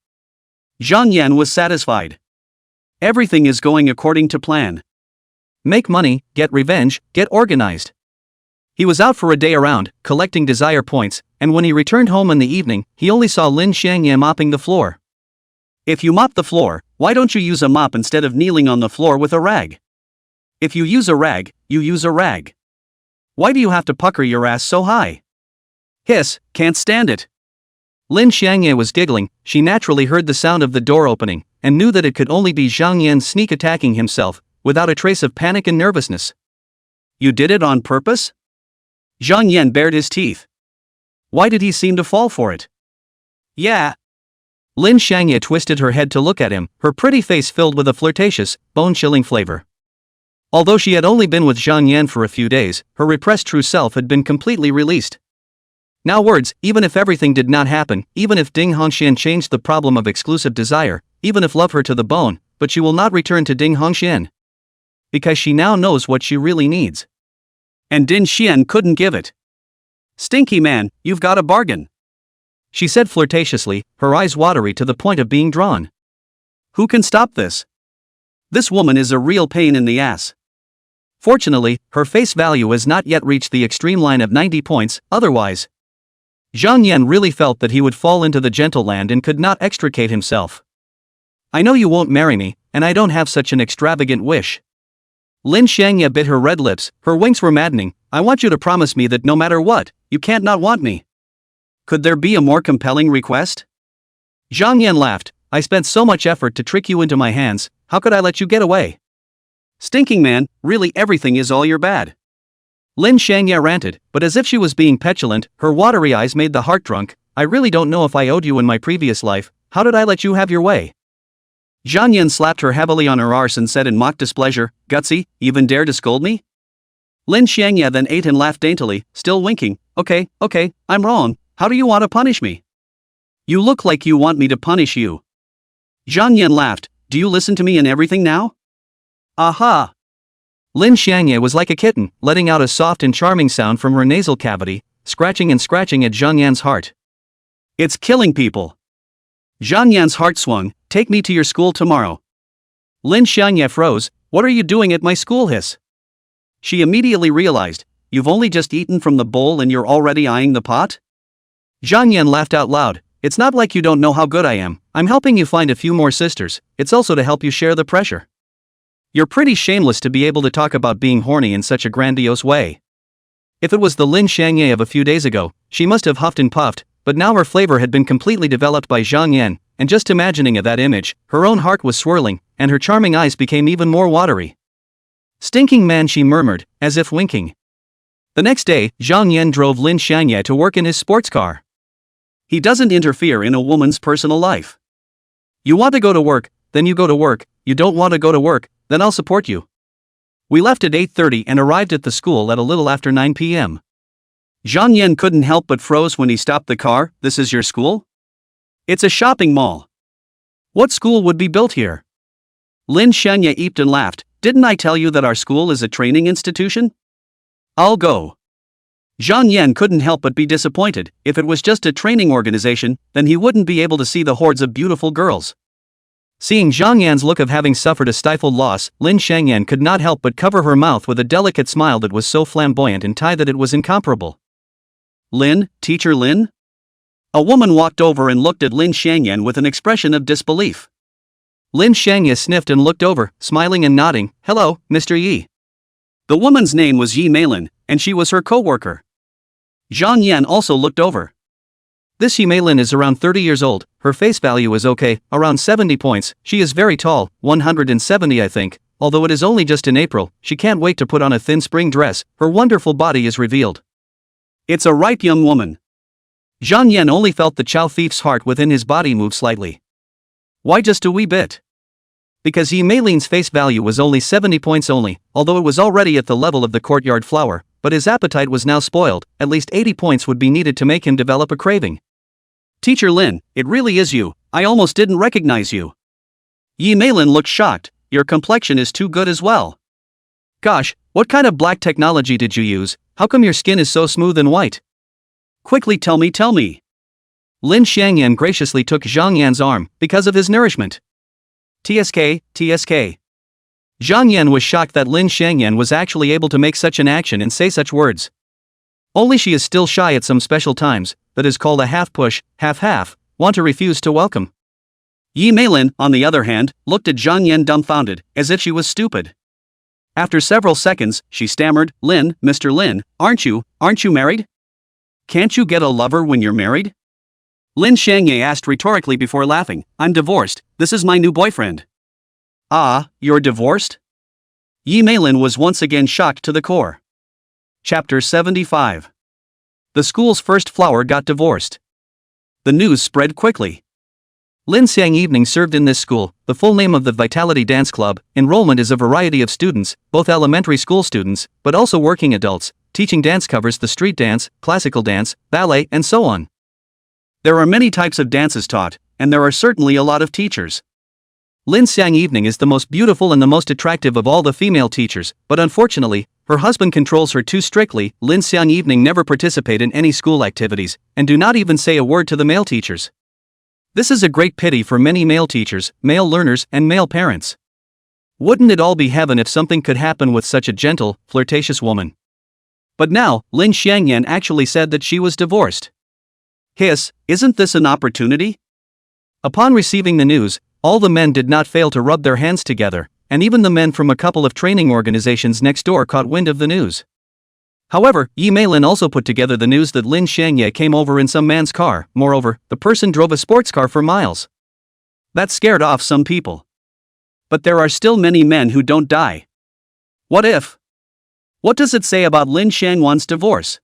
Zhang Yan was satisfied. Everything is going according to plan. Make money, get revenge, get organized. He was out for a day around, collecting desire points, and when he returned home in the evening, he only saw Lin Xiangye mopping the floor. If you mop the floor, why don't you use a mop instead of kneeling on the floor with a rag? If you use a rag, you use a rag. Why do you have to pucker your ass so high? Hiss, can't stand it. Lin Xiangye was giggling. She naturally heard the sound of the door opening, and knew that it could only be Zhang Yan sneak attacking himself, without a trace of panic and nervousness. You did it on purpose? Zhang Yan bared his teeth. Why did he seem to fall for it? Yeah. Lin Xiangye twisted her head to look at him, her pretty face filled with a flirtatious, bone-chilling flavor. Although she had only been with Zhang Yan for a few days, her repressed true self had been completely released. Now words, even if everything did not happen, even if Ding Hongxian changed the problem of exclusive desire, even if love her to the bone, but she will not return to Ding Hongxian. Because she now knows what she really needs. And Ding Xian couldn't give it. Stinky man, you've got a bargain. She said flirtatiously, her eyes watery to the point of being drawn. Who can stop this? This woman is a real pain in the ass. Fortunately, her face value has not yet reached the extreme line of 90 points, otherwise, Zhang Yan really felt that he would fall into the gentle land and could not extricate himself. I know you won't marry me, and I don't have such an extravagant wish. Lin Xiangye bit her red lips, her winks were maddening. I want you to promise me that no matter what, you can't not want me. Could there be a more compelling request? Zhang Yan laughed. I spent so much effort to trick you into my hands, how could I let you get away? Stinking man, really everything is all your bad. Lin Xiangye ranted, but as if she was being petulant, her watery eyes made the heart drunk. I really don't know if I owed you in my previous life, how did I let you have your way? Zhang Yan slapped her heavily on her arse and said in mock displeasure, Gutsy, even dare to scold me? Lin Xiangye then ate and laughed daintily, still winking. Okay, I'm wrong, how do you want to punish me? You look like you want me to punish you. Zhang Yan laughed, do you listen to me in everything now? Aha! Lin Xiangye was like a kitten, letting out a soft and charming sound from her nasal cavity, scratching and scratching at Zhang Yan's heart. It's killing people. Zhang Yan's heart swung, take me to your school tomorrow. Lin Xiangye froze, what are you doing at my school? Hiss. She immediately realized, you've only just eaten from the bowl and you're already eyeing the pot? Zhang Yan laughed out loud, it's not like you don't know how good I am, I'm helping you find a few more sisters, it's also to help you share the pressure. You're pretty shameless to be able to talk about being horny in such a grandiose way. If it was the Lin Xiangye of a few days ago, she must have huffed and puffed, but now her flavor had been completely developed by Zhang Yan, and just imagining that image, her own heart was swirling, and her charming eyes became even more watery. Stinking man, she murmured, as if winking. The next day, Zhang Yan drove Lin Xiangye to work in his sports car. He doesn't interfere in a woman's personal life. You want to go to work, then you go to work, you don't want to go to work, then I'll support you. We left at 8:30 and arrived at the school at a little after 9 p.m. Zhang Yan couldn't help but froze when he stopped the car. This is your school? It's a shopping mall. What school would be built here? Lin Xiangye eeped and laughed. Didn't I tell you that our school is a training institution? I'll go. Zhang Yan couldn't help but be disappointed. If it was just a training organization, then he wouldn't be able to see the hordes of beautiful girls. Seeing Zhang Yan's look of having suffered a stifled loss, Lin Xiangye could not help but cover her mouth with a delicate smile that was so flamboyant and tight that it was incomparable. Lin, teacher Lin? A woman walked over and looked at Lin Xiangye with an expression of disbelief. Lin Xiangye sniffed and looked over, smiling and nodding. Hello, Mr. Yi. The woman's name was Yi Meilin, and she was her co-worker. Zhang Yan also looked over. This Yi Meilin is around 30 years old, her face value is okay, around 70 points, she is very tall, 170 I think, although it is only just in April, she can't wait to put on a thin spring dress, her wonderful body is revealed. It's a ripe young woman. Zhang Yan only felt the Chow thief's heart within his body move slightly. Why just a wee bit? Because Yi Meilin's face value was only 70 points only, although it was already at the level of the courtyard flower, but his appetite was now spoiled, at least 80 points would be needed to make him develop a craving. Teacher Lin, it really is you, I almost didn't recognize you. Yi Meilin looked shocked, your complexion is too good as well. Gosh, what kind of black technology did you use, how come your skin is so smooth and white? Quickly tell me. Lin Xiangye graciously took Zhang Yan's arm, because of his nourishment. TSK. Zhang Yan was shocked that Lin Xiangye was actually able to make such an action and say such words. Only she is still shy at some special times, that is called a half-push, half-half, want to refuse to welcome. Yi Meilin, on the other hand, looked at Zhang Yan dumbfounded, as if she was stupid. After several seconds, she stammered, Lin, Mr. Lin, aren't you married? Can't you get a lover when you're married? Lin Xiangye asked rhetorically before laughing, I'm divorced, this is my new boyfriend. Ah, you're divorced? Yi Meilin was once again shocked to the core. Chapter 75. The school's first flower got divorced. The news spread quickly. Lin Xiang evening served in this school, the full name of the Vitality Dance Club. Enrollment is a variety of students, both elementary school students, but also working adults. Teaching dance covers the street dance, classical dance, ballet, and so on. There are many types of dances taught, and there are certainly a lot of teachers. Lin Xiang evening is the most beautiful and the most attractive of all the female teachers, but unfortunately, her husband controls her too strictly. Lin Xiang evening never participate in any school activities, and do not even say a word to the male teachers. This is a great pity for many male teachers, male learners, and male parents. Wouldn't it all be heaven if something could happen with such a gentle, flirtatious woman? But now, Lin Xiangye actually said that she was divorced. Hiss, isn't this an opportunity? Upon receiving the news, all the men did not fail to rub their hands together, and even the men from a couple of training organizations next door caught wind of the news. However, Yi Meilin also put together the news that Lin Xiangye came over in some man's car. Moreover, the person drove a sports car for miles. That scared off some people. But there are still many men who don't die. What if? What does it say about Lin Xiangwan's divorce?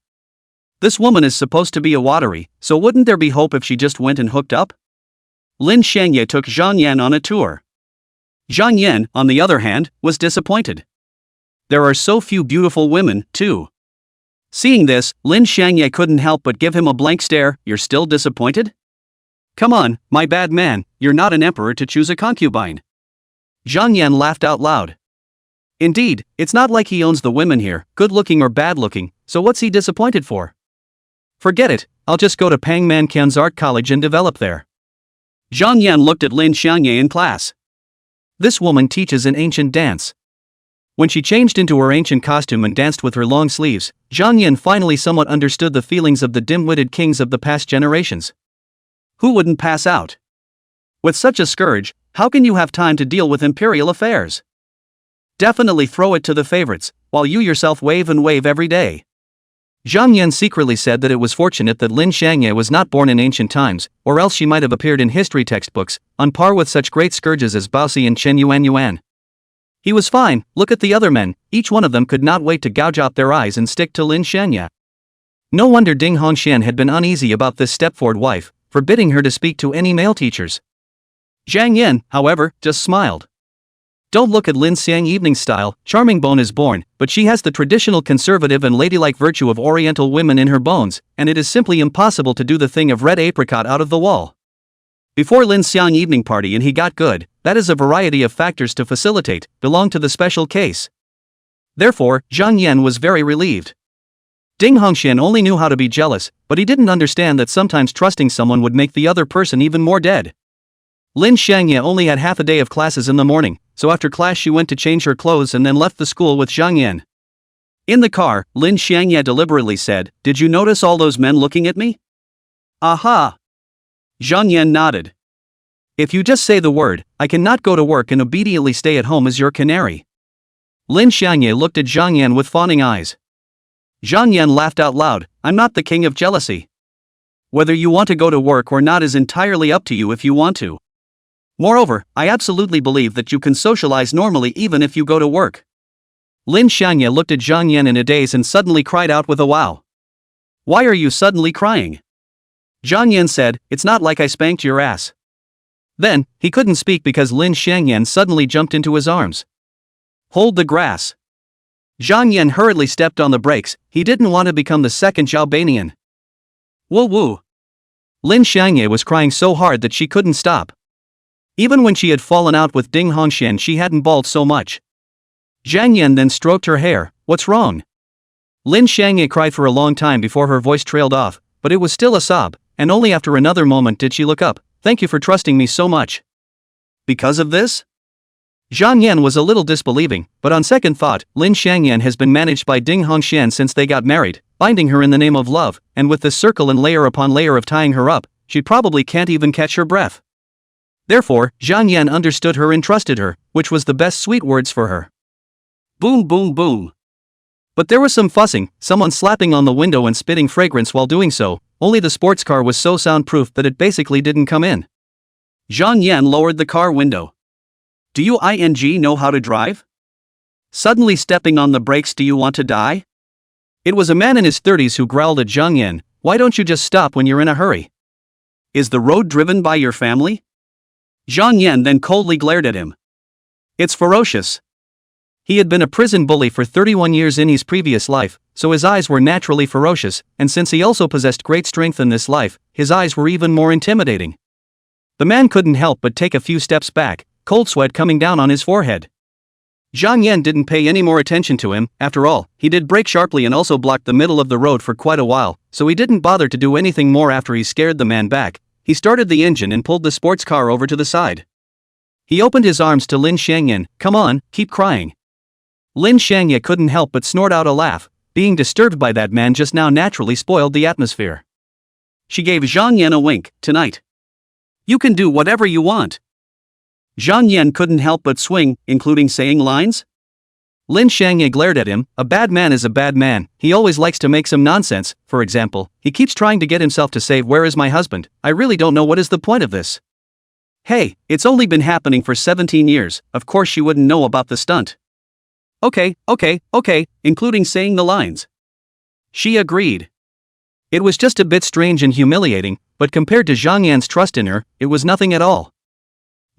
This woman is supposed to be a watery, so wouldn't there be hope if she just went and hooked up? Lin Xiangye took Zhang Yan on a tour. Zhang Yan, on the other hand, was disappointed. There are so few beautiful women, too. Seeing this, Lin Xiangye couldn't help but give him a blank stare. You're still disappointed? Come on, my bad man, you're not an emperor to choose a concubine. Zhang Yan laughed out loud. Indeed, it's not like he owns the women here, good-looking or bad-looking, so what's he disappointed for? Forget it, I'll just go to Pang Manqian's art college and develop there. Zhang Yan looked at Lin Xiangye in class. This woman teaches an ancient dance. When she changed into her ancient costume and danced with her long sleeves, Zhang Yan finally somewhat understood the feelings of the dim-witted kings of the past generations. Who wouldn't pass out? With such a scourge, how can you have time to deal with imperial affairs? Definitely throw it to the favorites, while you yourself wave and wave every day. Zhang Yan secretly said that it was fortunate that Lin Xiangye was not born in ancient times, or else she might have appeared in history textbooks, on par with such great scourges as Baozi and Chen Yuan. He was fine. Look at the other men, each one of them could not wait to gouge out their eyes and stick to Lin Xiangye. No wonder Ding Hongxian had been uneasy about this stepford wife, forbidding her to speak to any male teachers. Zhang Yan, however, just smiled. Don't look at Lin Xiang evening style, charming bone is born, but she has the traditional conservative and ladylike virtue of oriental women in her bones, and it is simply impossible to do the thing of red apricot out of the wall. Before Lin Xiang evening party and he got good, that is a variety of factors to facilitate, belong to the special case. Therefore, Zhang Yan was very relieved. Ding Hongxian only knew how to be jealous, but he didn't understand that sometimes trusting someone would make the other person even more dead. Lin Xiangye only had half a day of classes in the morning, so after class she went to change her clothes and then left the school with Zhang Yan. In the car, Lin Xiangye deliberately said, "Did you notice all those men looking at me?" "Aha!" Zhang Yan nodded. "If you just say the word, I cannot go to work and obediently stay at home as your canary." Lin Xiangye looked at Zhang Yan with fawning eyes. Zhang Yan laughed out loud, "I'm not the king of jealousy. Whether you want to go to work or not is entirely up to you if you want to. Moreover, I absolutely believe that you can socialize normally even if you go to work." Lin Xiangye looked at Zhang Yan in a daze and suddenly cried out with a wow. "Why are you suddenly crying?" Zhang Yan said, "It's not like I spanked your ass." Then, he couldn't speak because Lin Xiangyan suddenly jumped into his arms. "Hold the grass." Zhang Yan hurriedly stepped on the brakes, he didn't want to become the second Zhao Banian. "Woo woo." Lin Xiangye was crying so hard that she couldn't stop. Even when she had fallen out with Ding Hongxian she hadn't bawled so much. Zhang Yan then stroked her hair. "What's wrong?" Lin Xiangye cried for a long time before her voice trailed off, but it was still a sob, and only after another moment did she look up. "Thank you for trusting me so much." "Because of this?" Zhang Yan was a little disbelieving, but on second thought, Lin Xiangyan has been managed by Ding Hongxian since they got married, binding her in the name of love, and with this circle and layer upon layer of tying her up, she probably can't even catch her breath. Therefore, Zhang Yan understood her and trusted her, which was the best sweet words for her. Boom boom boom. But there was some fussing, someone slapping on the window and spitting fragrance while doing so, only the sports car was so soundproof that it basically didn't come in. Zhang Yan lowered the car window. "Do you know how to drive? Suddenly stepping on the brakes, do you want to die?" It was a man in his 30s who growled at Zhang Yan, "Why don't you just stop when you're in a hurry? Is the road driven by your family?" Zhang Yan then coldly glared at him. "It's ferocious." He had been a prison bully for 31 years in his previous life, so his eyes were naturally ferocious, and since he also possessed great strength in this life, his eyes were even more intimidating. The man couldn't help but take a few steps back, cold sweat coming down on his forehead. Zhang Yan didn't pay any more attention to him. After all, he did brake sharply and also blocked the middle of the road for quite a while, so he didn't bother to do anything more after he scared the man back. He started the engine and pulled the sports car over to the side. He opened his arms to Lin Xiangyan. "Come on, keep crying." Lin Xiangyan couldn't help but snort out a laugh. Being disturbed by that man just now naturally spoiled the atmosphere. She gave Zhang Yan a wink. Tonight, you can do whatever you want. Zhang Yan couldn't help but swing, including saying lines. Lin Xianghui glared at him. A bad man is a bad man. He always likes to make some nonsense. For example, he keeps trying to get himself to say, "Where is my husband?" I really don't know what is the point of this. Hey, it's only been happening for 17 years, of course she wouldn't know about the stunt. Okay, including saying the lines. She agreed. It was just a bit strange and humiliating, but compared to Zhang Yan's trust in her, it was nothing at all.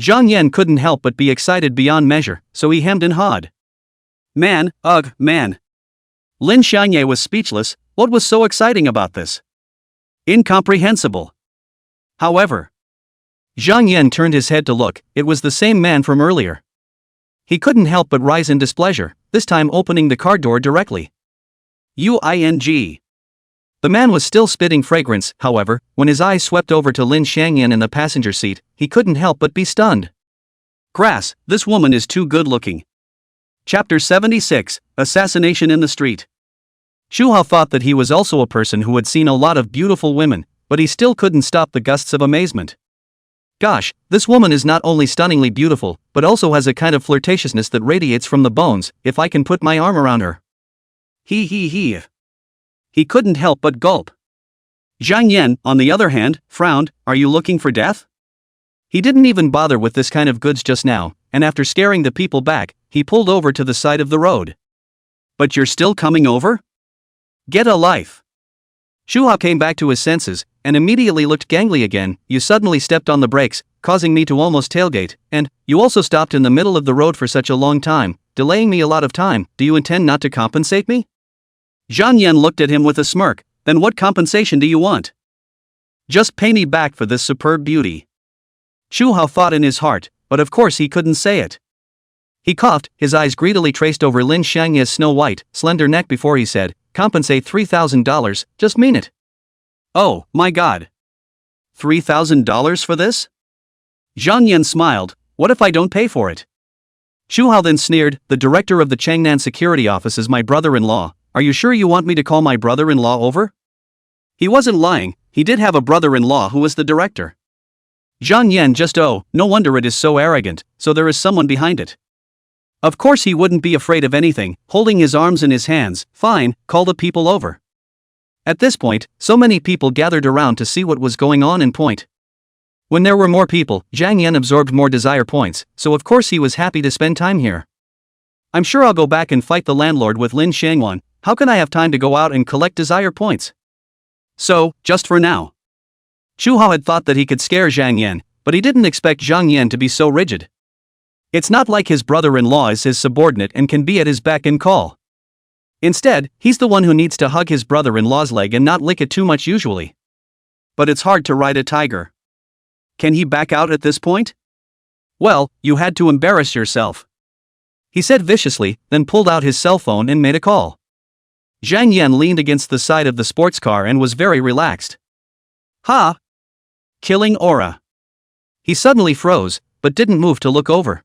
Zhang Yan couldn't help but be excited beyond measure, so he hemmed and hawed. Man. Lin Xianghui was speechless. What was so exciting about this? Incomprehensible. However, Zhang Yan turned his head to look. It was the same man from earlier. He couldn't help but rise in displeasure, this time opening the car door directly. Uing. The man was still spitting fragrance, however, when his eyes swept over to Lin Xiangyan in the passenger seat, he couldn't help but be stunned. Grass, this woman is too good looking. Chapter 76, Assassination in the Street. Xu Hao thought that he was also a person who had seen a lot of beautiful women, but he still couldn't stop the gusts of amazement. Gosh, this woman is not only stunningly beautiful, but also has a kind of flirtatiousness that radiates from the bones, if I can put my arm around her. He couldn't help but gulp. Zhang Yan, on the other hand, frowned. Are you looking for death? He didn't even bother with this kind of goods just now, and after scaring the people back, he pulled over to the side of the road. But you're still coming over? Get a life. Xu Hao came back to his senses, and immediately looked gangly again. You suddenly stepped on the brakes, causing me to almost tailgate, and you also stopped in the middle of the road for such a long time, delaying me a lot of time. Do you intend not to compensate me? Zhang Yan looked at him with a smirk. Then what compensation do you want? Just pay me back for this superb beauty. Xu Hao thought in his heart, but of course he couldn't say it. He coughed, his eyes greedily traced over Lin Xiangya's snow-white, slender neck before he said, compensate $3,000, just mean it. Oh, my God. $3,000 for this? Zhang Yan smiled. What if I don't pay for it? Xu Hao then sneered, the director of the Changnan security office is my brother-in-law. Are you sure you want me to call my brother-in-law over? He wasn't lying, he did have a brother-in-law who was the director. Zhang Yan just no wonder it is so arrogant, so there is someone behind it. Of course he wouldn't be afraid of anything, holding his arms in his hands. Fine, call the people over. At this point, so many people gathered around to see what was going on in point. When there were more people, Zhang Yan absorbed more desire points, so of course he was happy to spend time here. I'm sure I'll go back and fight the landlord with Lin Xiangwan. How can I have time to go out and collect desire points? So, just for now. Xu Hao had thought that he could scare Zhang Yan, but he didn't expect Zhang Yan to be so rigid. It's not like his brother-in-law is his subordinate and can be at his beck and call. Instead, he's the one who needs to hug his brother-in-law's leg and not lick it too much usually. But it's hard to ride a tiger. Can he back out at this point? Well, you had to embarrass yourself. He said viciously, then pulled out his cell phone and made a call. Zhang Yan leaned against the side of the sports car and was very relaxed. Ha! Killing aura. He suddenly froze, but didn't move to look over.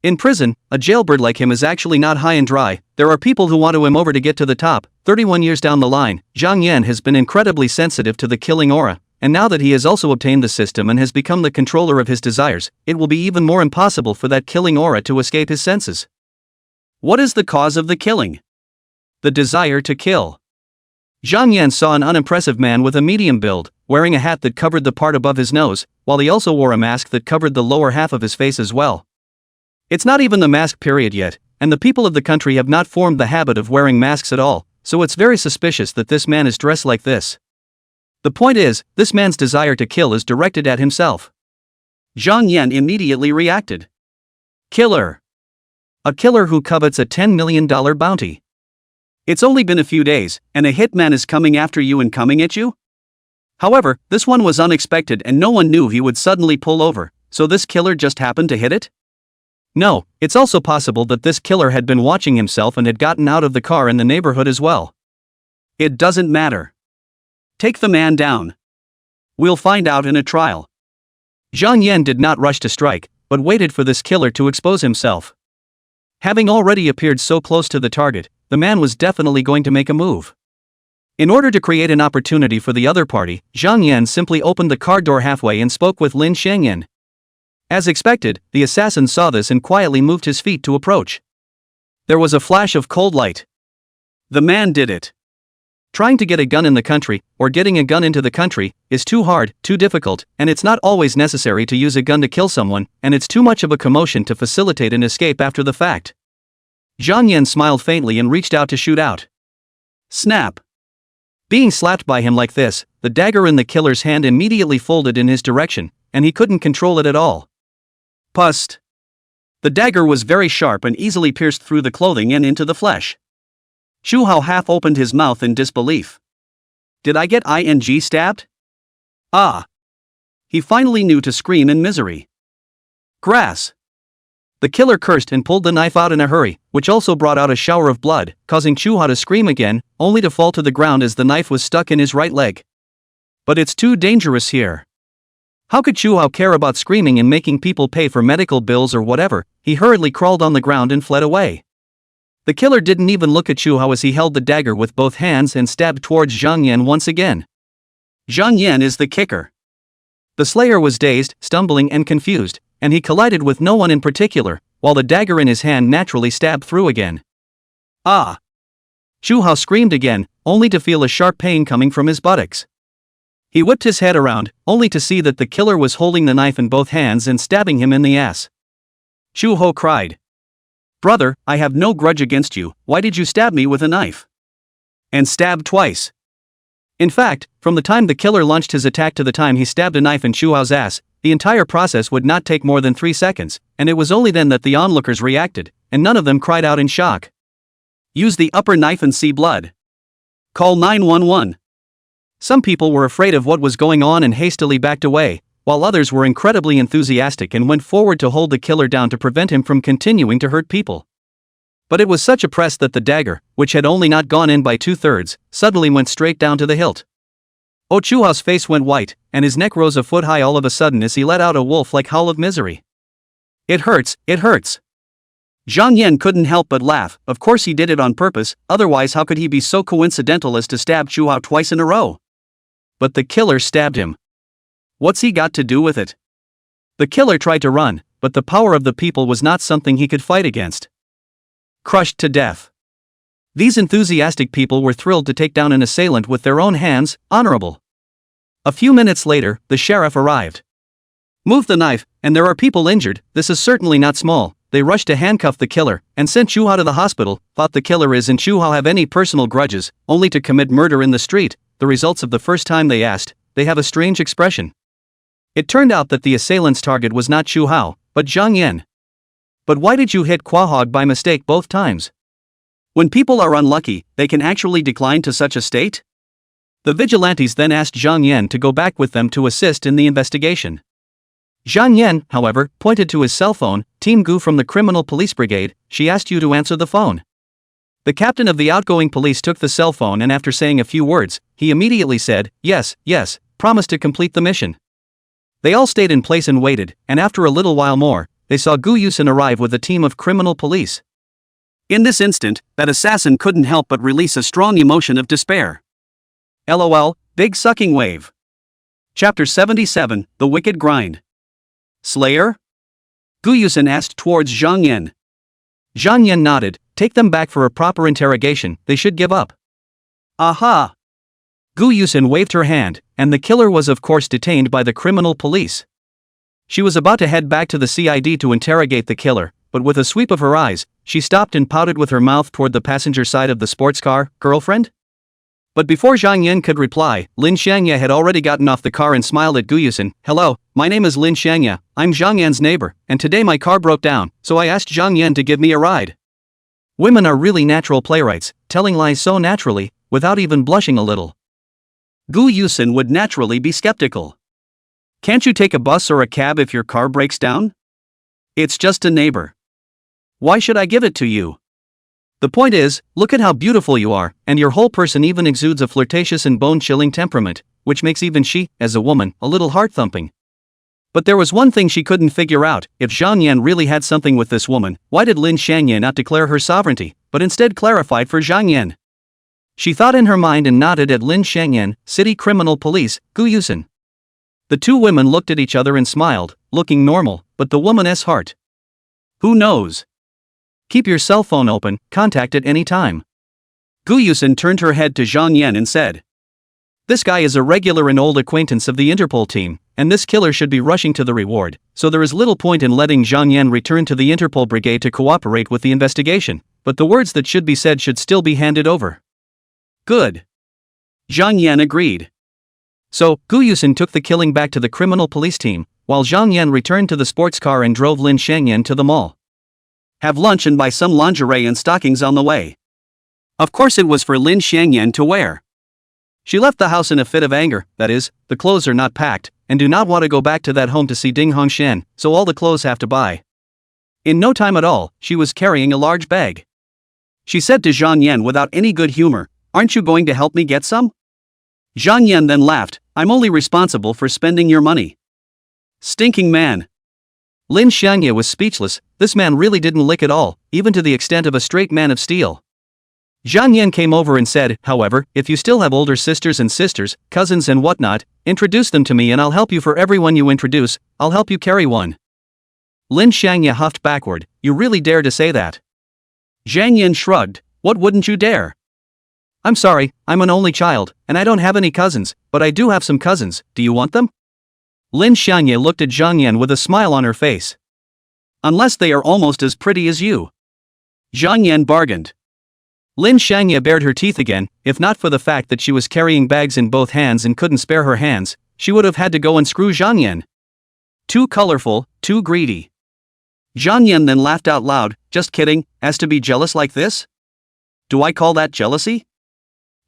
In prison, a jailbird like him is actually not high and dry. There are people who want to him over to get to the top. 31 years down the line, Zhang Yan has been incredibly sensitive to the killing aura, and now that he has also obtained the system and has become the controller of his desires, it will be even more impossible for that killing aura to escape his senses. What is the cause of the killing? The desire to kill. Zhang Yan saw an unimpressive man with a medium build, wearing a hat that covered the part above his nose, while he also wore a mask that covered the lower half of his face as well. It's not even the mask period yet, and the people of the country have not formed the habit of wearing masks at all, so it's very suspicious that this man is dressed like this. The point is, this man's desire to kill is directed at himself. Zhang Yan immediately reacted. Killer. A killer who covets a $10 million bounty. It's only been a few days, and a hitman is coming after you and coming at you? However, this one was unexpected and no one knew he would suddenly pull over, so this killer just happened to hit it? No, it's also possible that this killer had been watching himself and had gotten out of the car in the neighborhood as well. It doesn't matter. Take the man down. We'll find out in a trial. Zhang Yan did not rush to strike, but waited for this killer to expose himself. Having already appeared so close to the target, the man was definitely going to make a move. In order to create an opportunity for the other party, Zhang Yan simply opened the car door halfway and spoke with Lin Xiangyan. As expected, the assassin saw this and quietly moved his feet to approach. There was a flash of cold light. The man did it. Trying to get a gun in the country, or getting a gun into the country, is too hard, too difficult, and it's not always necessary to use a gun to kill someone, and it's too much of a commotion to facilitate an escape after the fact. Zhang Yan smiled faintly and reached out to shoot out. Snap! Being slapped by him like this, the dagger in the killer's hand immediately folded in his direction, and he couldn't control it at all. Pust! The dagger was very sharp and easily pierced through the clothing and into the flesh. Chu Hao half opened his mouth in disbelief. Did I get ing stabbed? Ah! He finally knew to scream in misery. Grass! The killer cursed and pulled the knife out in a hurry, which also brought out a shower of blood, causing Chu Hao to scream again, only to fall to the ground as the knife was stuck in his right leg. But it's too dangerous here. How could Chu Hao care about screaming and making people pay for medical bills or whatever? He hurriedly crawled on the ground and fled away. The killer didn't even look at Chu Hao as he held the dagger with both hands and stabbed towards Zhang Yan once again. Zhang Yan is the kicker. The slayer was dazed, stumbling and confused, and he collided with no one in particular, while the dagger in his hand naturally stabbed through again. Ah! Chu Hao screamed again, only to feel a sharp pain coming from his buttocks. He whipped his head around, only to see that the killer was holding the knife in both hands and stabbing him in the ass. Chu Hao cried. Brother, I have no grudge against you, why did you stab me with a knife? And stab twice. In fact, from the time the killer launched his attack to the time he stabbed a knife in Chu Hao's ass, the entire process would not take more than 3 seconds, and it was only then that the onlookers reacted, and none of them cried out in shock. Use the upper knife and see blood. Call 911. Some people were afraid of what was going on and hastily backed away, while others were incredibly enthusiastic and went forward to hold the killer down to prevent him from continuing to hurt people. But it was such a press that the dagger, which had only not gone in by 2/3, suddenly went straight down to the hilt. Oh, Chu Hao's face went white, and his neck rose a foot high all of a sudden as he let out a wolf-like howl of misery. It hurts, it hurts. Zhang Yan couldn't help but laugh. Of course he did it on purpose, otherwise how could he be so coincidental as to stab Chu Hao twice in a row? But the killer stabbed him. What's he got to do with it? The killer tried to run, but the power of the people was not something he could fight against. Crushed to death. These enthusiastic people were thrilled to take down an assailant with their own hands, honorable. A few minutes later, the sheriff arrived. Move the knife, and there are people injured, this is certainly not small. They rushed to handcuff the killer, and sent Chu Hao to the hospital, thought the killer isn't Chu Hao have any personal grudges, only to commit murder in the street. The results of the first time they asked, they have a strange expression. It turned out that the assailant's target was not Chu Hao, but Zhang Yan. But why did you hit Quahog by mistake both times? When people are unlucky, they can actually decline to such a state? The vigilantes then asked Zhang Yan to go back with them to assist in the investigation. Zhang Yan, however, pointed to his cell phone. Team Gu from the Criminal Police Brigade, she asked you to answer the phone. The captain of the outgoing police took the cell phone and after saying a few words, he immediately said, yes, promised to complete the mission. They all stayed in place and waited, and after a little while more, they saw Gu Yusin arrive with a team of criminal police. In this instant, that assassin couldn't help but release a strong emotion of despair. LOL, big sucking wave. Chapter 77, The Wicked Grind. Slayer? Gu Yusin asked towards Zhang Yan. Zhang Yan nodded, take them back for a proper interrogation, they should give up. Aha! Gu Yusin waved her hand, and the killer was of course detained by the criminal police. She was about to head back to the CID to interrogate the killer, but with a sweep of her eyes, she stopped and pouted with her mouth toward the passenger side of the sports car. Girlfriend? But before Zhang Yan could reply, Lin Xiangya had already gotten off the car and smiled at Gu Yusin. Hello, my name is Lin Xiangya, I'm Zhang Yan's neighbor, and today my car broke down, so I asked Zhang Yan to give me a ride. Women are really natural playwrights, telling lies so naturally, without even blushing a little. Gu Yusin would naturally be skeptical. Can't you take a bus or a cab if your car breaks down? It's just a neighbor. Why should I give it to you? The point is, look at how beautiful you are, and your whole person even exudes a flirtatious and bone-chilling temperament, which makes even she, as a woman, a little heart-thumping. But there was one thing she couldn't figure out, if Zhang Yan really had something with this woman, why did Lin Xiangya not declare her sovereignty, but instead clarified for Zhang Yan? She thought in her mind and nodded at Lin Xiangyan, City Criminal Police, Gu Yusen. The two women looked at each other and smiled, looking normal, but the woman's heart. Who knows? Keep your cell phone open, contact at any time. Gu Yusen turned her head to Zhang Yan and said. This guy is a regular and old acquaintance of the Interpol team, and this killer should be rushing to the reward, so there is little point in letting Zhang Yan return to the Interpol brigade to cooperate with the investigation, but the words that should be said should still be handed over. Good. Zhang Yan agreed. So, Gu Yusen took the killing back to the criminal police team, while Zhang Yan returned to the sports car and drove Lin Xiangyan to the mall. Have lunch and buy some lingerie and stockings on the way. Of course it was for Lin Xiangyan to wear. She left the house in a fit of anger, that is, the clothes are not packed, and do not want to go back to that home to see Ding Hongshan, so all the clothes have to buy. In no time at all, she was carrying a large bag. She said to Zhang Yan without any good humor, "Aren't you going to help me get some?" Zhang Yan then laughed, "I'm only responsible for spending your money." Stinking man. Lin Xiangyan was speechless. This man really didn't lick at all, even to the extent of a straight man of steel. Zhang Yan came over and said, "However, if you still have older sisters and cousins and whatnot, introduce them to me and I'll help you. For everyone you introduce, I'll help you carry one." Lin Xiangyan huffed backward, "You really dare to say that?" Zhang Yan shrugged, "What wouldn't you dare?" "I'm sorry, I'm an only child, and I don't have any cousins, but I do have some cousins. Do you want them?" Lin Xiangyan looked at Zhang Yan with a smile on her face. "Unless they are almost as pretty as you." Zhang Yan bargained. Lin Xiangyan bared her teeth again. If not for the fact that she was carrying bags in both hands and couldn't spare her hands, she would have had to go and screw Zhang Yan. Too colorful, too greedy. Zhang Yan then laughed out loud, "Just kidding, as to be jealous like this? Do I call that jealousy?"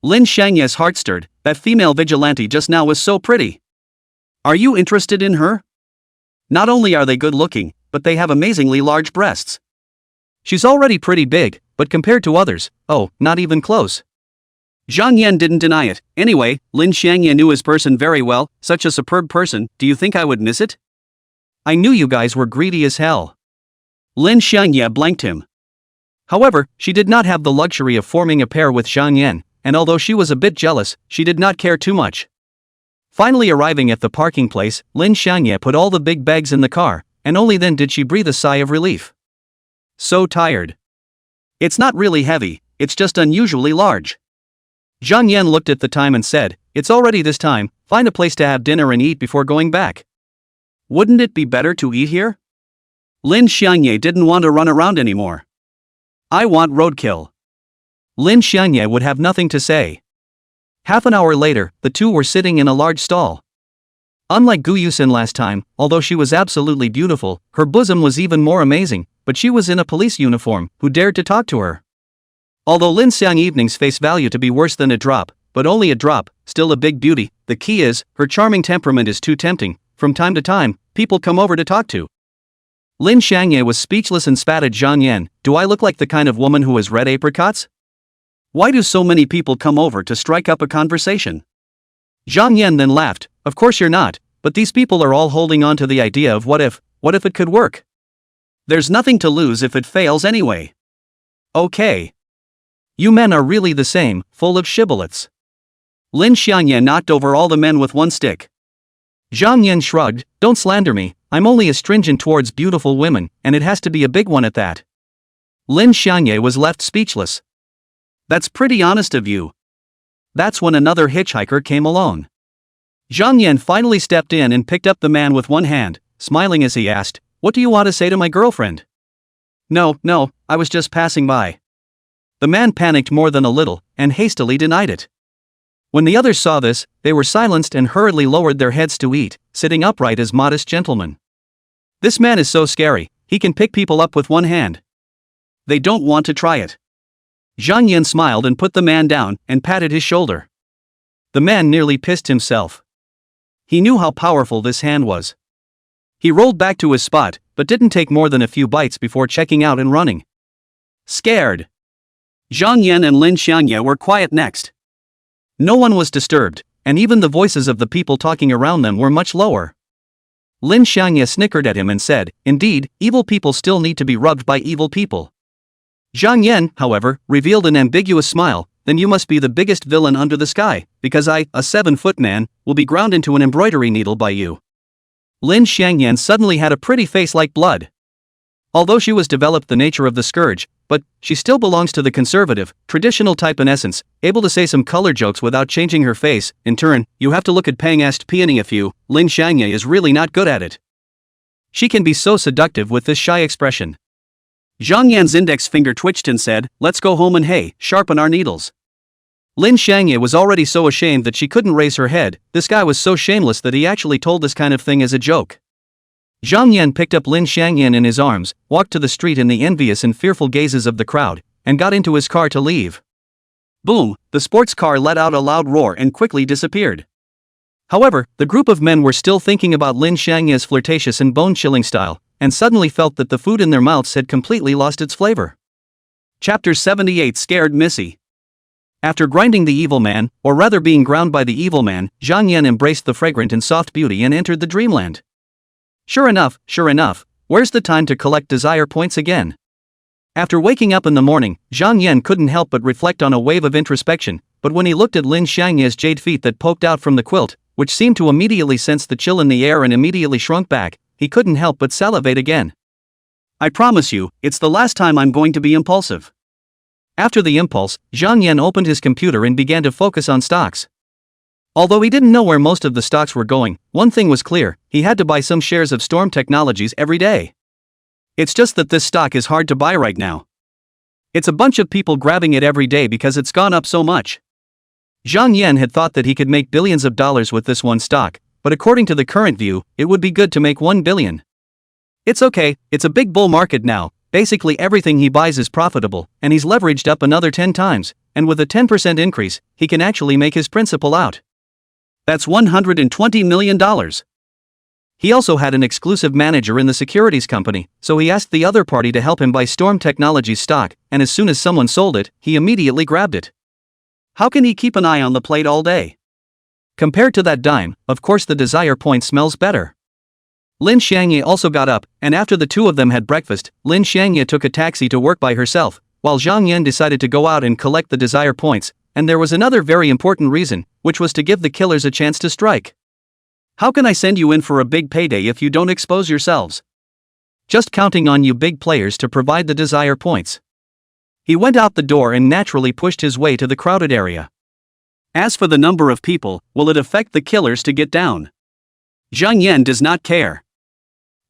Lin Xiangyan's heart stirred. That female vigilante just now was so pretty. Are you interested in her? Not only are they good looking, but they have amazingly large breasts. She's already pretty big, but compared to others, oh, not even close. Zhang Yan didn't deny it. Anyway, Lin Xiangyan knew his person very well, such a superb person. Do you think I would miss it? I knew you guys were greedy as hell. Lin Xiangyan blanked him. However, she did not have the luxury of forming a pair with Zhang Yan, and although she was a bit jealous, she did not care too much. Finally arriving at the parking place, Lin Xiangyan put all the big bags in the car, and only then did she breathe a sigh of relief. So tired. It's not really heavy, it's just unusually large. Zhang Yan looked at the time and said, "It's already this time, find a place to have dinner and eat before going back." Wouldn't it be better to eat here? Lin Xiangyan didn't want to run around anymore. I want roadkill. Lin Xiangyan would have nothing to say. Half an hour later, the two were sitting in a large stall. Unlike Gu Yusen last time, although she was absolutely beautiful, her bosom was even more amazing, but she was in a police uniform. Who dared to talk to her? Although Lin Xiang evenings face value to be worse than a drop, but only a drop, still a big beauty. The key is, her charming temperament is too tempting. From time to time, people come over to talk to. Lin Xiangyan was speechless and spat at Zhang Yan. Do I look like the kind of woman who has red apricots? Why do so many people come over to strike up a conversation? Zhang Yan then laughed. Of course you're not, but these people are all holding on to the idea of what if it could work? There's nothing to lose if it fails anyway. Okay. You men are really the same, full of shibboleths. Lin Xiangyan knocked over all the men with one stick. Zhang Yan shrugged, don't slander me, I'm only astringent towards beautiful women, and it has to be a big one at that. Lin Xiangyan was left speechless. That's pretty honest of you. That's when another hitchhiker came along. Zhang Yan finally stepped in and picked up the man with one hand, smiling as he asked, "What do you want to say to my girlfriend?" No, I was just passing by. The man panicked more than a little, and hastily denied it. When the others saw this, they were silenced and hurriedly lowered their heads to eat, sitting upright as modest gentlemen. This man is so scary, he can pick people up with one hand. They don't want to try it. Zhang Yan smiled and put the man down and patted his shoulder. The man nearly pissed himself. He knew how powerful this hand was. He rolled back to his spot, but didn't take more than a few bites before checking out and running. Scared. Zhang Yan and Lin Xiangyan were quiet next. No one was disturbed, and even the voices of the people talking around them were much lower. Lin Xiangyan snickered at him and said, "Indeed, evil people still need to be rubbed by evil people." Zhang Yan, however, revealed an ambiguous smile. then you must be the biggest villain under the sky, because I, a 7-foot man, will be ground into an embroidery needle by you. Lin Xiangyan suddenly had a pretty face like blood. Although she was developed the nature of the scourge, but she still belongs to the conservative, traditional type in essence, able to say some color jokes without changing her face. In turn, you have to look at Pang asked peony if you, Lin Xiangyan is really not good at it. She can be so seductive with this shy expression. Zhang Yan's index finger twitched and said, let's go home and hey, sharpen our needles. Lin Xiangyan was already so ashamed that she couldn't raise her head. This guy was so shameless that he actually told this kind of thing as a joke. Zhang Yan picked up Lin Xiangyan in his arms, walked to the street in the envious and fearful gazes of the crowd, and got into his car to leave. Boom, the sports car let out a loud roar and quickly disappeared. However, the group of men were still thinking about Lin Xiangyan's flirtatious and bone-chilling style, and suddenly felt that the food in their mouths had completely lost its flavor. Chapter 78 Scared Missy. After grinding the evil man, or rather being ground by the evil man, Zhang Yan embraced the fragrant and soft beauty and entered the dreamland. Sure enough, where's the time to collect desire points again? After waking up in the morning, Zhang Yan couldn't help but reflect on a wave of introspection, but when he looked at Lin Xiangyan's jade feet that poked out from the quilt, which seemed to immediately sense the chill in the air and immediately shrunk back, he couldn't help but salivate again. I promise you, it's the last time I'm going to be impulsive. After the impulse, Zhang Yan opened his computer and began to focus on stocks. Although he didn't know where most of the stocks were going, one thing was clear, he had to buy some shares of Storm Technologies every day. It's just that this stock is hard to buy right now. It's a bunch of people grabbing it every day because it's gone up so much. Zhang Yan had thought that he could make billions of dollars with this one stock, but according to the current view, it would be good to make 1 billion. It's okay, it's a big bull market now. Basically everything he buys is profitable, and he's leveraged up another 10 times, and with a 10% increase, he can actually make his principal out. That's $120 million. He also had an exclusive manager in the securities company, so he asked the other party to help him buy Storm Technologies stock, and as soon as someone sold it, he immediately grabbed it. How can he keep an eye on the plate all day? Compared to that dime, of course the desire point smells better. Lin Xiangyan also got up, and after the two of them had breakfast, Lin Xiangyan took a taxi to work by herself, while Zhang Yan decided to go out and collect the desire points, and there was another very important reason, which was to give the killers a chance to strike. How can I send you in for a big payday if you don't expose yourselves? Just counting on you big players to provide the desire points. He went out the door and naturally pushed his way to the crowded area. As for the number of people, will it affect the killers to get down? Zhang Yan does not care.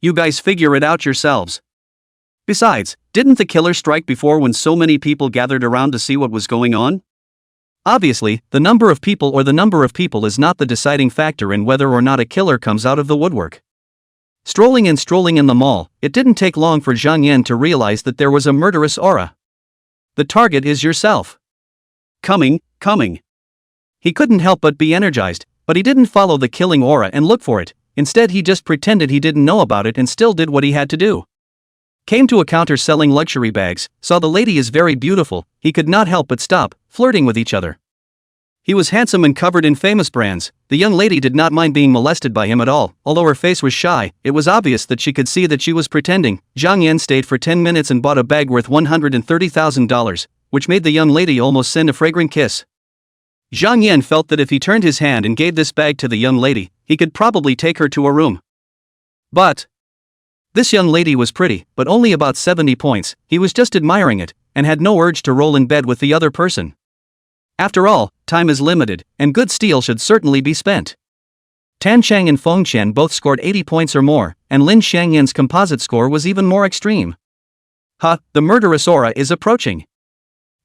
You guys figure it out yourselves. Besides, didn't the killer strike before when so many people gathered around to see what was going on? Obviously, the number of people is not the deciding factor in whether or not a killer comes out of the woodwork. Strolling in the mall, it didn't take long for Zhang Yan to realize that there was a murderous aura. The target is yourself. Coming. He couldn't help but be energized, but he didn't follow the killing aura and look for it. Instead he just pretended he didn't know about it and still did what he had to do. Came to a counter selling luxury bags, saw the lady is very beautiful, he could not help but stop, flirting with each other. He was handsome and covered in famous brands. The young lady did not mind being molested by him at all, although her face was shy, it was obvious that she could see that she was pretending. Zhang Yan stayed for 10 minutes and bought a bag worth $130,000, which made the young lady almost send a fragrant kiss. Zhang Yan felt that if he turned his hand and gave this bag to the young lady, he could probably take her to a room. But this young lady was pretty, but only about 70 points, he was just admiring it, and had no urge to roll in bed with the other person. After all, time is limited, and good steel should certainly be spent. Tan Chang and Feng Chen both scored 80 points or more, and Lin Xiangyan's composite score was even more extreme. The murderous aura is approaching.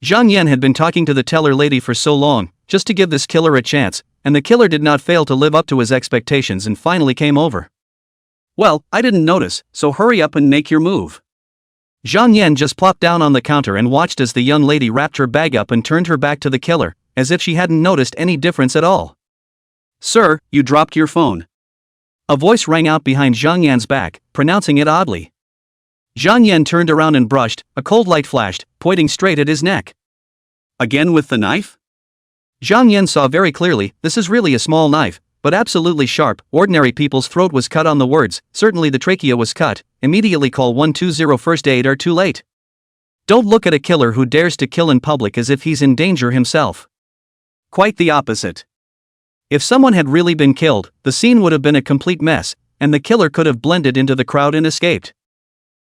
Zhang Yan had been talking to the teller lady for so long, just to give this killer a chance, and the killer did not fail to live up to his expectations and finally came over. Well, I didn't notice, so hurry up and make your move. Zhang Yan just plopped down on the counter and watched as the young lady wrapped her bag up and turned her back to the killer, as if she hadn't noticed any difference at all. Sir, you dropped your phone. A voice rang out behind Zhang Yan's back, pronouncing it oddly. Zhang Yan turned around and brushed, a cold light flashed, pointing straight at his neck. Again with the knife? Zhang Yan saw very clearly, this is really a small knife, but absolutely sharp. Ordinary people's throat was cut on the words, certainly the trachea was cut, immediately call 120 first aid or too late. Don't look at a killer who dares to kill in public as if he's in danger himself. Quite the opposite. If someone had really been killed, the scene would have been a complete mess, and the killer could have blended into the crowd and escaped.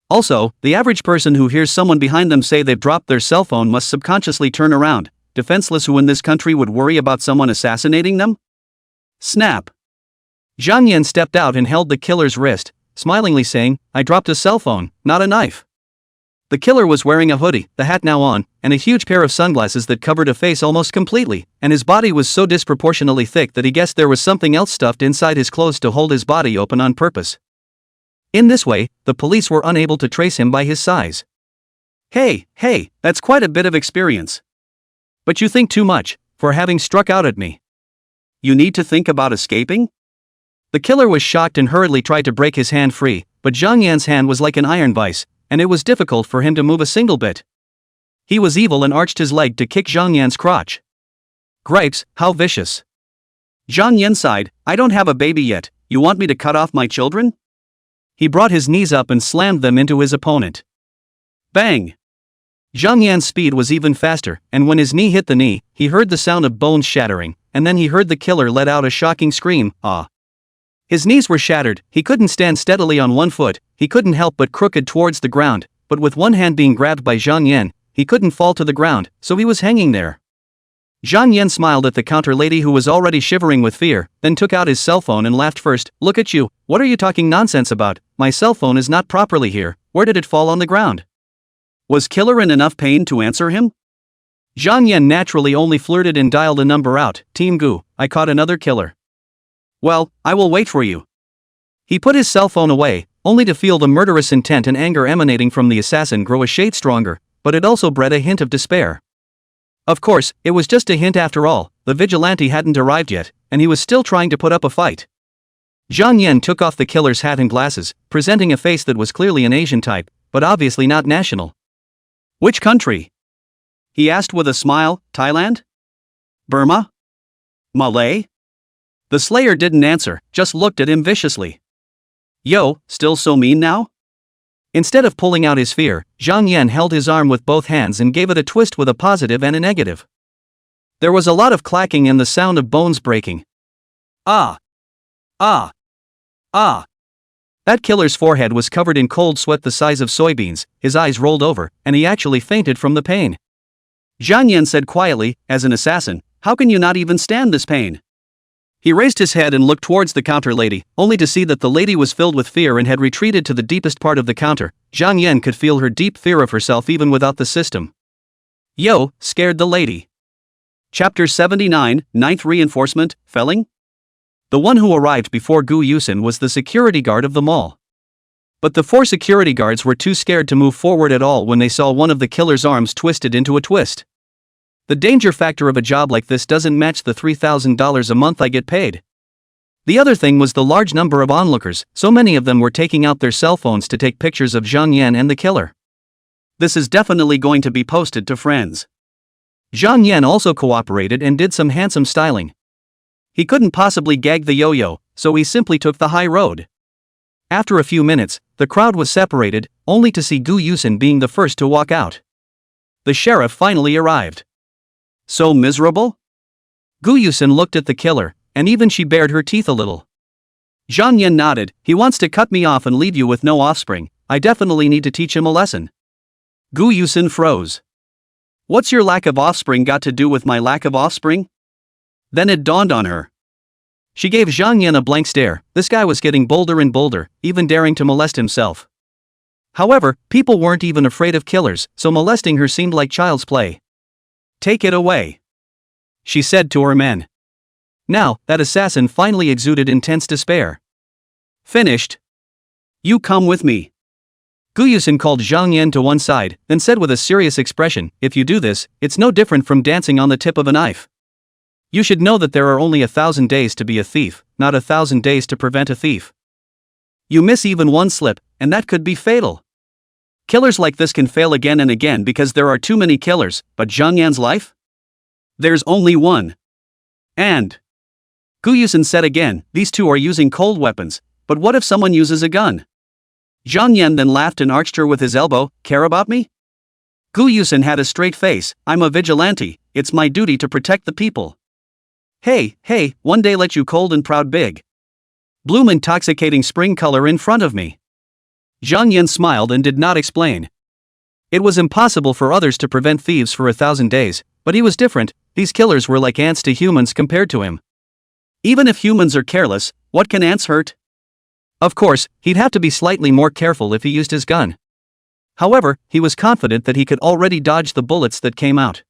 Also, the average person who hears someone behind them say they've dropped their cell phone must subconsciously turn around, defenseless. Who in this country would worry about someone assassinating them? Snap. Zhang Yan stepped out and held the killer's wrist, smilingly saying, "I dropped a cell phone, not a knife." The killer was wearing a hoodie, the hat now on, and a huge pair of sunglasses that covered a face almost completely, and his body was so disproportionately thick that he guessed there was something else stuffed inside his clothes to hold his body open on purpose. In this way, the police were unable to trace him by his size. Hey, that's quite a bit of experience. But you think too much, for having struck out at me. You need to think about escaping? The killer was shocked and hurriedly tried to break his hand free, but Zhang Yan's hand was like an iron vise, and it was difficult for him to move a single bit. He was evil and arched his leg to kick Zhang Yan's crotch. Gripes, how vicious. Zhang Yan sighed, "I don't have a baby yet, you want me to cut off my children?" He brought his knees up and slammed them into his opponent. Bang! Zhang Yan's speed was even faster, and when his knee hit the knee, he heard the sound of bones shattering, and then he heard the killer let out a shocking scream, "Ah!" His knees were shattered, he couldn't stand steadily on one foot, he couldn't help but crooked towards the ground, but with one hand being grabbed by Zhang Yan, he couldn't fall to the ground, so he was hanging there. Zhang Yan smiled at the counter lady who was already shivering with fear, then took out his cell phone and laughed first. "Look at you, what are you talking nonsense about? My cell phone is not properly here, where did it fall on the ground?" Was killer in enough pain to answer him? Zhang Yan naturally only flirted and dialed a number out, "Team Gu, I caught another killer." "Well, I will wait for you." He put his cell phone away, only to feel the murderous intent and anger emanating from the assassin grow a shade stronger, but it also bred a hint of despair. Of course, it was just a hint after all, the vigilante hadn't arrived yet, and he was still trying to put up a fight. Zhang Yan took off the killer's hat and glasses, presenting a face that was clearly an Asian type, but obviously not national. "Which country?" he asked with a smile. "Thailand? Burma? Malay?" The slayer didn't answer, just looked at him viciously. "Yo, still so mean now?" Instead of pulling out his fear, Zhang Yan held his arm with both hands and gave it a twist with a positive and a negative. There was a lot of clacking and the sound of bones breaking. Ah! Ah! Ah! That killer's forehead was covered in cold sweat the size of soybeans, his eyes rolled over, and he actually fainted from the pain. Zhang Yan said quietly, "As an assassin, how can you not even stand this pain?" He raised his head and looked towards the counter lady, only to see that the lady was filled with fear and had retreated to the deepest part of the counter. Zhang Yan could feel her deep fear of herself even without the system. Yo, scared the lady. Chapter 79, Ninth Reinforcement, Felling? The one who arrived before Gu Yusin was the security guard of the mall. But the 4 security guards were too scared to move forward at all when they saw one of the killer's arms twisted into a twist. The danger factor of a job like this doesn't match the $3,000 a month I get paid. The other thing was the large number of onlookers, so many of them were taking out their cell phones to take pictures of Zhang Yan and the killer. This is definitely going to be posted to friends. Zhang Yan also cooperated and did some handsome styling. He couldn't possibly gag the yo-yo, so he simply took the high road. After a few minutes, the crowd was separated, only to see Gu Yusin being the first to walk out. The sheriff finally arrived. So miserable? Gu Yusin looked at the killer, and even she bared her teeth a little. Zhang Yan nodded. "He wants to cut me off and leave you with no offspring. I definitely need to teach him a lesson." Gu Yusin froze. "What's your lack of offspring got to do with my lack of offspring?" Then it dawned on her. She gave Zhang Yan a blank stare. This guy was getting bolder and bolder, even daring to molest himself. However, people weren't even afraid of killers, so molesting her seemed like child's play. "Take it away," she said to her men. Now, that assassin finally exuded intense despair. "Finished? You come with me." Gu Yusin called Zhang Yan to one side, then said with a serious expression, "If you do this, it's no different from dancing on the tip of a knife. You should know that there are only 1,000 days to be a thief, not 1,000 days to prevent a thief. You miss even one slip, and that could be fatal. Killers like this can fail again and again because there are too many killers, but Zhang Yan's life? There's only one. And Gu Yusin said again, "These two are using cold weapons, but what if someone uses a gun?" Zhang Yan then laughed and arched her with his elbow. "Care about me?" Gu Yusin had a straight face. I'm a vigilante, it's my duty to protect the people. Hey, one day let you cold and proud big. Bloom intoxicating spring color in front of me. Zhang Yan smiled and did not explain. It was impossible for others to prevent thieves for 1,000 days, but he was different. These killers were like ants to humans compared to him. Even if humans are careless, what can ants hurt? Of course, he'd have to be slightly more careful if he used his gun. However, he was confident that he could already dodge the bullets that came out.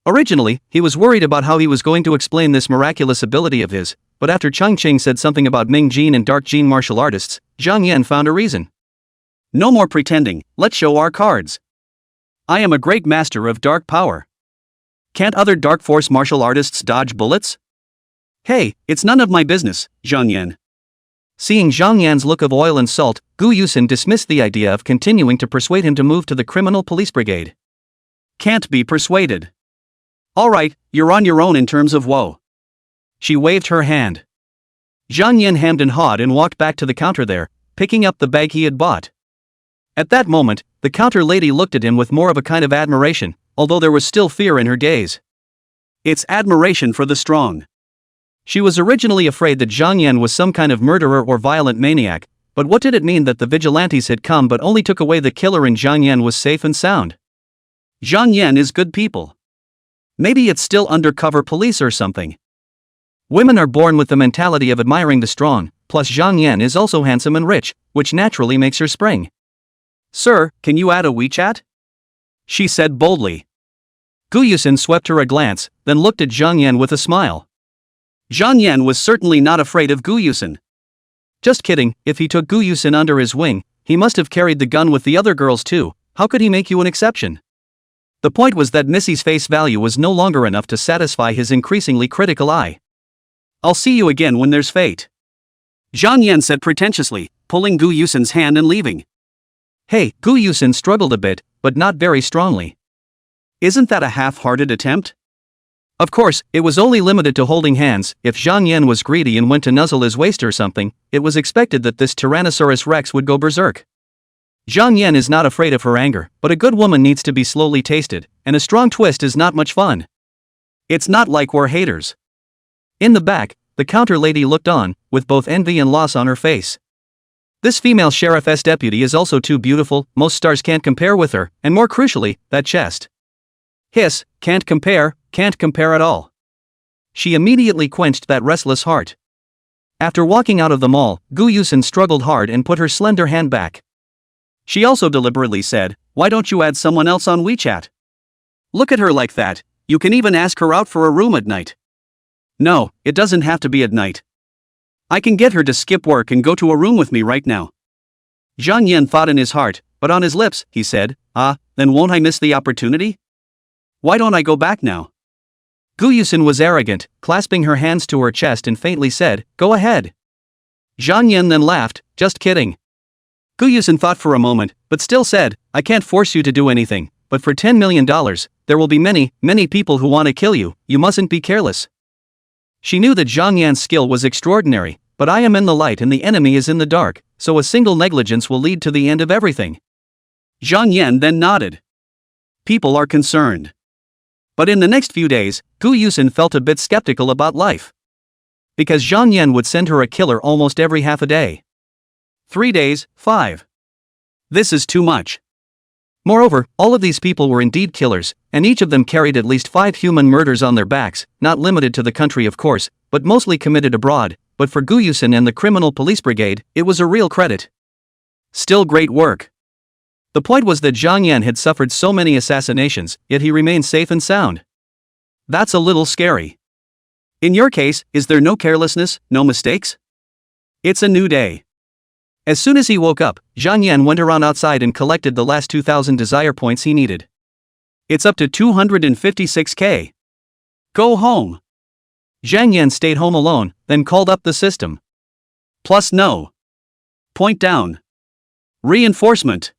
Originally, he was worried about how he was going to explain this miraculous ability of his, but after Cheng Qing said something about Ming Jin and Dark Jin martial artists, Zhang Yan found a reason. No more pretending, let's show our cards. I am a great master of dark power. Can't other dark force martial artists dodge bullets? Hey, it's none of my business, Zhang Yan. Seeing Zhang Yan's look of oil and salt, Gu Yusin dismissed the idea of continuing to persuade him to move to the criminal police brigade. Can't be persuaded. Alright, you're on your own in terms of woe. She waved her hand. Zhang Yan hemmed and hawed and walked back to the counter there, picking up the bag he had bought. At that moment, the counter lady looked at him with more of a kind of admiration, although there was still fear in her gaze. It's admiration for the strong. She was originally afraid that Zhang Yan was some kind of murderer or violent maniac, but what did it mean that the vigilantes had come but only took away the killer and Zhang Yan was safe and sound? Zhang Yan is good people. Maybe it's still undercover police or something. Women are born with the mentality of admiring the strong, plus Zhang Yan is also handsome and rich, which naturally makes her spring. Sir, can you add a WeChat? She said boldly. Gu Yusin swept her a glance, then looked at Zhang Yan with a smile. Zhang Yan was certainly not afraid of Gu Yusin. Just kidding, if he took Gu Yusin under his wing, he must have carried the gun with the other girls too. How could he make you an exception? The point was that Missy's face value was no longer enough to satisfy his increasingly critical eye. I'll see you again when there's fate. Zhang Yan said pretentiously, pulling Gu Yusin's hand and leaving. Hey, Gu Yusin struggled a bit, but not very strongly. Isn't that a half-hearted attempt? Of course, it was only limited to holding hands. If Zhang Yan was greedy and went to nuzzle his waist or something, it was expected that this Tyrannosaurus Rex would go berserk. Zhang Yan is not afraid of her anger, but a good woman needs to be slowly tasted, and a strong twist is not much fun. It's not like we're haters. In the back, the counter lady looked on, with both envy and loss on her face. This female sheriff's deputy is also too beautiful, most stars can't compare with her, and more crucially, that chest. Hiss, can't compare at all. She immediately quenched that restless heart. After walking out of the mall, Gu Yusin struggled hard and put her slender hand back. She also deliberately said, why don't you add someone else on WeChat? Look at her like that, you can even ask her out for a room at night. No, it doesn't have to be at night. I can get her to skip work and go to a room with me right now. Zhang Yan thought in his heart, but on his lips, he said, then won't I miss the opportunity? Why don't I go back now? Gu Yusin was arrogant, clasping her hands to her chest and faintly said, go ahead. Zhang Yan then laughed, just kidding. Gu Yusin thought for a moment, but still said, I can't force you to do anything, but for $10 million, there will be many people who want to kill you, you mustn't be careless. She knew that Zhang Yan's skill was extraordinary, but I am in the light and the enemy is in the dark, so a single negligence will lead to the end of everything. Zhang Yan then nodded. People are concerned. But in the next few days, Gu Yusin felt a bit skeptical about life. Because Zhang Yan would send her a killer almost every half a day. 3 days, 5. This is too much. Moreover, all of these people were indeed killers, and each of them carried at least 5 human murders on their backs, not limited to the country of course, but mostly committed abroad, but for Gu Yusin and the criminal police brigade, it was a real credit. Still great work. The point was that Zhang Yan had suffered so many assassinations, yet he remained safe and sound. That's a little scary. In your case, is there no carelessness, no mistakes? It's a new day. As soon as he woke up, Zhang Yan went around outside and collected the last 2,000 desire points he needed. It's up to 256k. Go home. Zhang Yan stayed home alone, then called up the system. Plus no. Point down. Reinforcement.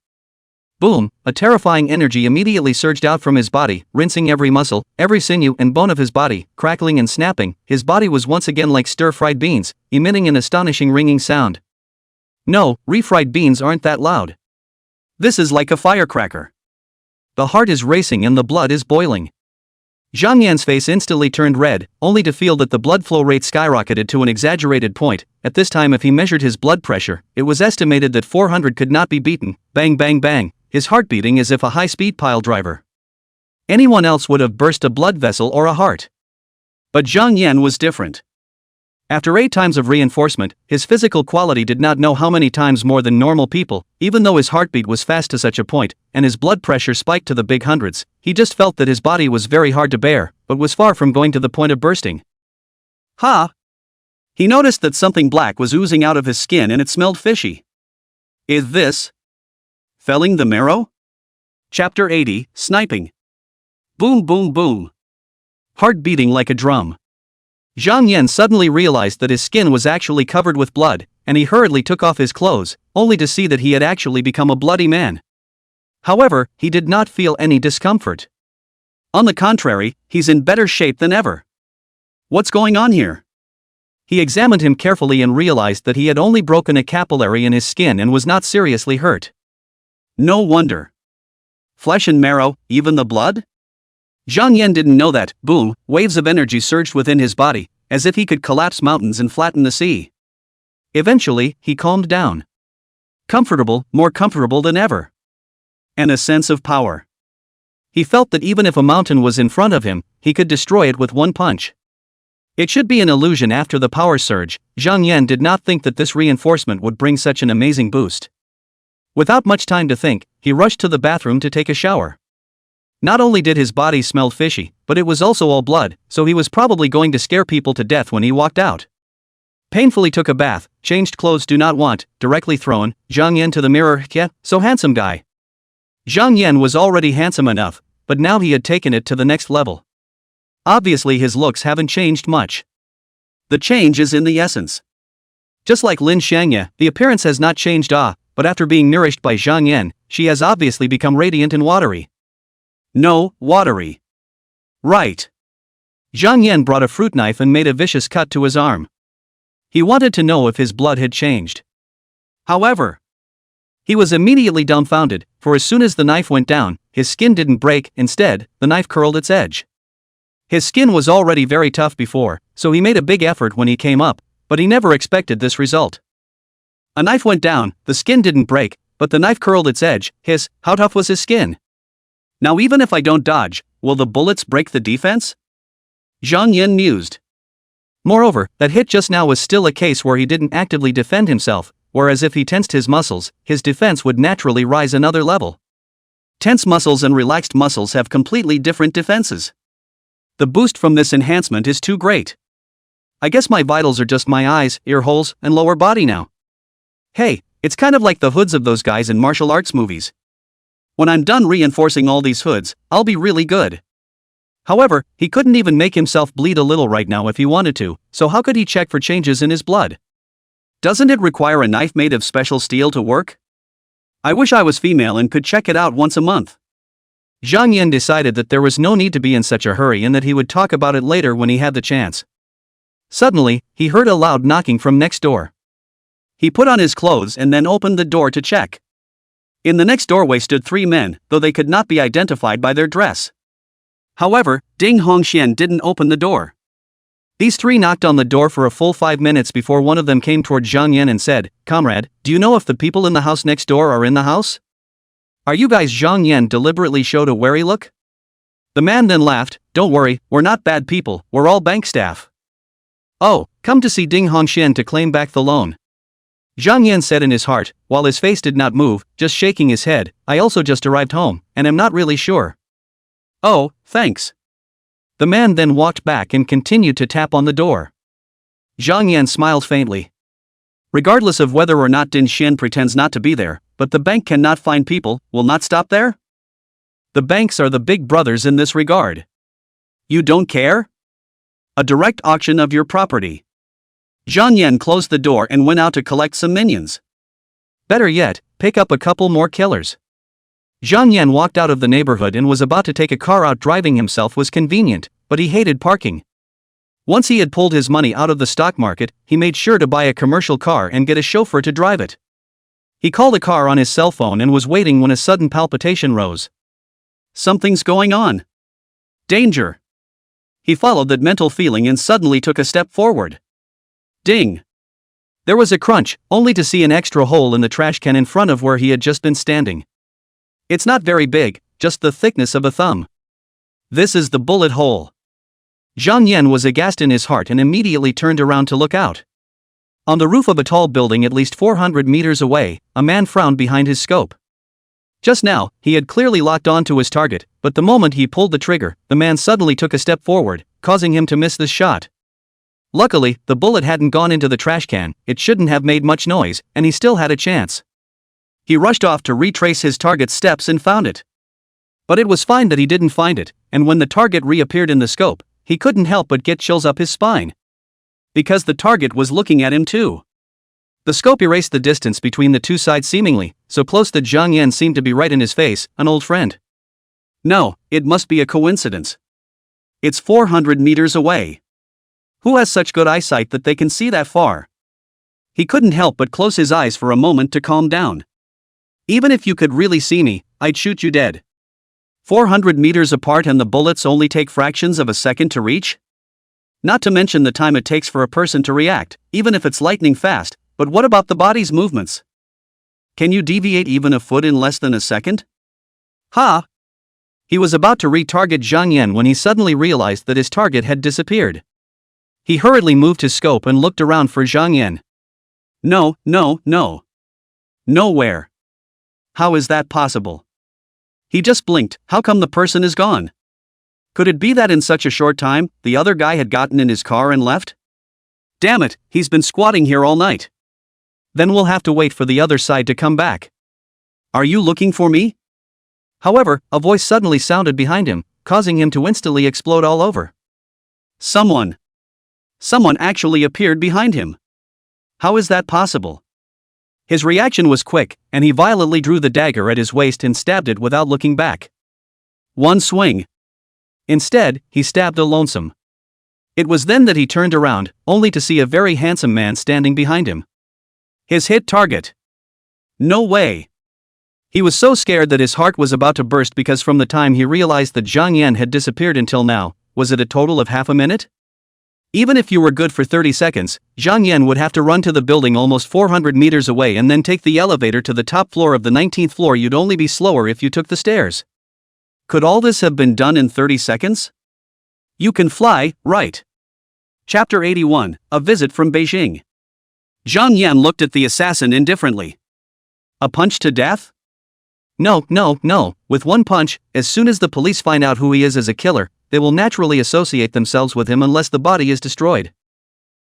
Boom, a terrifying energy immediately surged out from his body, rinsing every muscle, every sinew and bone of his body, crackling and snapping. His body was once again like stir-fried beans, emitting an astonishing ringing sound. No, refried beans aren't that loud. This is like a firecracker. The heart is racing and the blood is boiling. Zhang Yan's face instantly turned red, only to feel that the blood flow rate skyrocketed to an exaggerated point. At this time, if he measured his blood pressure, it was estimated that 400 could not be beaten. Bang bang bang, his heart beating as if a high-speed pile driver. Anyone else would have burst a blood vessel or a heart. But Zhang Yan was different. After 8 times of reinforcement, his physical quality did not know how many times more than normal people. Even though his heartbeat was fast to such a point, and his blood pressure spiked to the big hundreds, he just felt that his body was very hard to bear, but was far from going to the point of bursting. Ha! He noticed that something black was oozing out of his skin and it smelled fishy. Is this felling the marrow? Chapter 80, Sniping. Boom boom boom. Heart beating like a drum. Zhang Yan suddenly realized that his skin was actually covered with blood, and he hurriedly took off his clothes, only to see that he had actually become a bloody man. However, he did not feel any discomfort. On the contrary, he's in better shape than ever. What's going on here? He examined him carefully and realized that he had only broken a capillary in his skin and was not seriously hurt. No wonder. Flesh and marrow, even the blood? Zhang Yan didn't know that. Boom, waves of energy surged within his body, as if he could collapse mountains and flatten the sea. Eventually, he calmed down. Comfortable, more comfortable than ever. And a sense of power. He felt that even if a mountain was in front of him, he could destroy it with one punch. It should be an illusion after the power surge. Zhang Yan did not think that this reinforcement would bring such an amazing boost. Without much time to think, he rushed to the bathroom to take a shower. Not only did his body smell fishy, but it was also all blood, so he was probably going to scare people to death when he walked out. Painfully took a bath, changed clothes do not want, directly thrown, Zhang Yan to the mirror. Yeah, so handsome guy. Zhang Yan was already handsome enough, but now he had taken it to the next level. Obviously his looks haven't changed much. The change is in the essence. Just like Lin Xianghui, the appearance has not changed but after being nourished by Zhang Yan, she has obviously become radiant and watery. No, watery. Right. Zhang Yan brought a fruit knife and made a vicious cut to his arm. He wanted to know if his blood had changed. However, he was immediately dumbfounded, for as soon as the knife went down, his skin didn't break. Instead, the knife curled its edge. His skin was already very tough before, so he made a big effort when he came up, but he never expected this result. A knife went down, the skin didn't break, but the knife curled its edge. How tough was his skin? Now even if I don't dodge, will the bullets break the defense? Zhang Yan mused. Moreover, that hit just now was still a case where he didn't actively defend himself, whereas if he tensed his muscles, his defense would naturally rise another level. Tense muscles and relaxed muscles have completely different defenses. The boost from this enhancement is too great. I guess my vitals are just my eyes, ear holes, and lower body now. Hey, it's kind of like the hoods of those guys in martial arts movies. When I'm done reinforcing all these hoods, I'll be really good. However, he couldn't even make himself bleed a little right now if he wanted to, so how could he check for changes in his blood? Doesn't it require a knife made of special steel to work? I wish I was female and could check it out once a month. Zhang Yan decided that there was no need to be in such a hurry and that he would talk about it later when he had the chance. Suddenly, he heard a loud knocking from next door. He put on his clothes and then opened the door to check. In the next doorway stood 3 men, though they could not be identified by their dress. However, Ding Hongxian didn't open the door. These 3 knocked on the door for a full 5 minutes before one of them came toward Zhang Yan and said, "Comrade, do you know if the people in the house next door are in the house? Are you guys?" Zhang Yan deliberately showed a wary look. The man then laughed, "Don't worry, we're not bad people, we're all bank staff." "Oh, come to see Ding Hongxian to claim back the loan." Zhang Yan said in his heart, while his face did not move, just shaking his head, "I also just arrived home, and am not really sure." "Oh, thanks." The man then walked back and continued to tap on the door. Zhang Yan smiled faintly. Regardless of whether or not Din Xian pretends not to be there, but the bank cannot find people, will not stop there? The banks are the big brothers in this regard. You don't care? A direct auction of your property. Zhang Yan closed the door and went out to collect some minions. Better yet, pick up a couple more killers. Zhang Yan walked out of the neighborhood and was about to take a car out. Driving himself was convenient, but he hated parking. Once he had pulled his money out of the stock market, he made sure to buy a commercial car and get a chauffeur to drive it. He called a car on his cell phone and was waiting when a sudden palpitation rose. Something's going on. Danger. He followed that mental feeling and suddenly took a step forward. Ding. There was a crunch, only to see an extra hole in the trash can in front of where he had just been standing. It's not very big, just the thickness of a thumb. This is the bullet hole. Zhang Yan was aghast in his heart and immediately turned around to look out. On the roof of a tall building at least 400 meters away, a man frowned behind his scope. Just now, he had clearly locked on to his target, but the moment he pulled the trigger, the man suddenly took a step forward, causing him to miss the shot. Luckily, the bullet hadn't gone into the trash can, it shouldn't have made much noise, and he still had a chance. He rushed off to retrace his target's steps and found it. But it was fine that he didn't find it, and when the target reappeared in the scope, he couldn't help but get chills up his spine. Because the target was looking at him too. The scope erased the distance between the two sides seemingly, so close that Zhang Yan seemed to be right in his face, an old friend. No, it must be a coincidence. It's 400 meters away. Who has such good eyesight that they can see that far? He couldn't help but close his eyes for a moment to calm down. Even if you could really see me, I'd shoot you dead. 400 meters apart and the bullets only take fractions of a second to reach? Not to mention the time it takes for a person to react, even if it's lightning fast, but what about the body's movements? Can you deviate even a foot in less than a second? Ha! He was about to retarget Zhang Yan when he suddenly realized that his target had disappeared. He hurriedly moved his scope and looked around for Zhang Yan. No. Nowhere. How is that possible? He just blinked, how come the person is gone? Could it be that in such a short time, the other guy had gotten in his car and left? Damn it, he's been squatting here all night. Then we'll have to wait for the other side to come back. Are you looking for me? However, a voice suddenly sounded behind him, causing him to instantly explode all over. Someone actually appeared behind him. How is that possible? His reaction was quick, and he violently drew the dagger at his waist and stabbed it without looking back. One swing. Instead, he stabbed a lonesome. It was then that he turned around, only to see a very handsome man standing behind him. His hit target. No way. He was so scared that his heart was about to burst because from the time he realized that Zhang Yan had disappeared until now, was it a total of half a minute? Even if you were good for 30 seconds, Zhang Yan would have to run to the building almost 400 meters away and then take the elevator to the top floor of the 19th floor. You'd only be slower if you took the stairs. Could all this have been done in 30 seconds? You can fly, right? Chapter 81, A Visit from Beijing. Zhang Yan looked at the assassin indifferently. A punch to death? No. With one punch, as soon as the police find out who he is as a killer, they will naturally associate themselves with him unless the body is destroyed.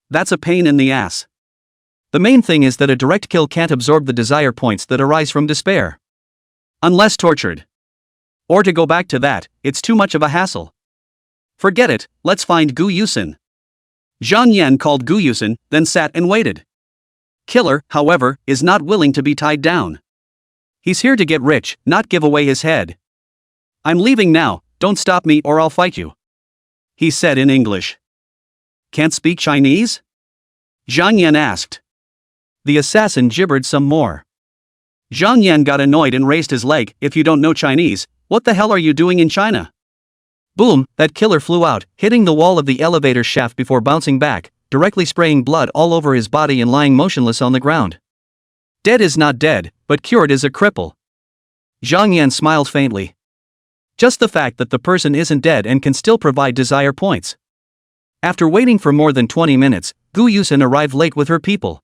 That's a pain in the ass. The main thing is that a direct kill can't absorb the desire points that arise from despair. Unless tortured. Or to go back to that, it's too much of a hassle. Forget it, let's find Gu Yusin. Zhang Yan called Gu Yusin, then sat and waited. Killer, however, is not willing to be tied down. He's here to get rich, not give away his head. I'm leaving now, don't stop me or I'll fight you. He said in English. Can't speak Chinese? Zhang Yan asked. The assassin gibbered some more. Zhang Yan got annoyed and raised his leg. If you don't know Chinese, what the hell are you doing in China? Boom, that killer flew out, hitting the wall of the elevator shaft before bouncing back, directly spraying blood all over his body and lying motionless on the ground. Dead is not dead, but cured is a cripple. Zhang Yan smiled faintly. Just the fact that the person isn't dead and can still provide desire points. After waiting for more than 20 minutes, Gu Yusin arrived late with her people.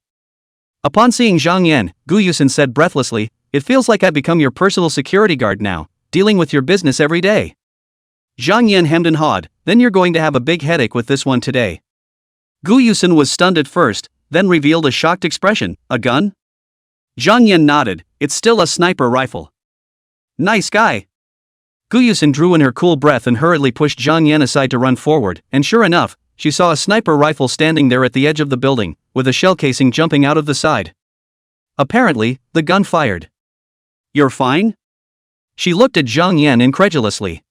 Upon seeing Zhang Yan, Gu Yusin said breathlessly, "It feels like I've become your personal security guard now, dealing with your business every day." Zhang Yan hemmed and hawed, "Then you're going to have a big headache with this one today." Gu Yusin was stunned at first, then revealed a shocked expression. "A gun?" Zhang Yan nodded. "It's still a sniper rifle." "Nice guy." Gu Yusin drew in her cool breath and hurriedly pushed Zhang Yan aside to run forward, and sure enough, she saw a sniper rifle standing there at the edge of the building, with a shell casing jumping out of the side. Apparently, the gun fired. "You're fine?" She looked at Zhang Yan incredulously.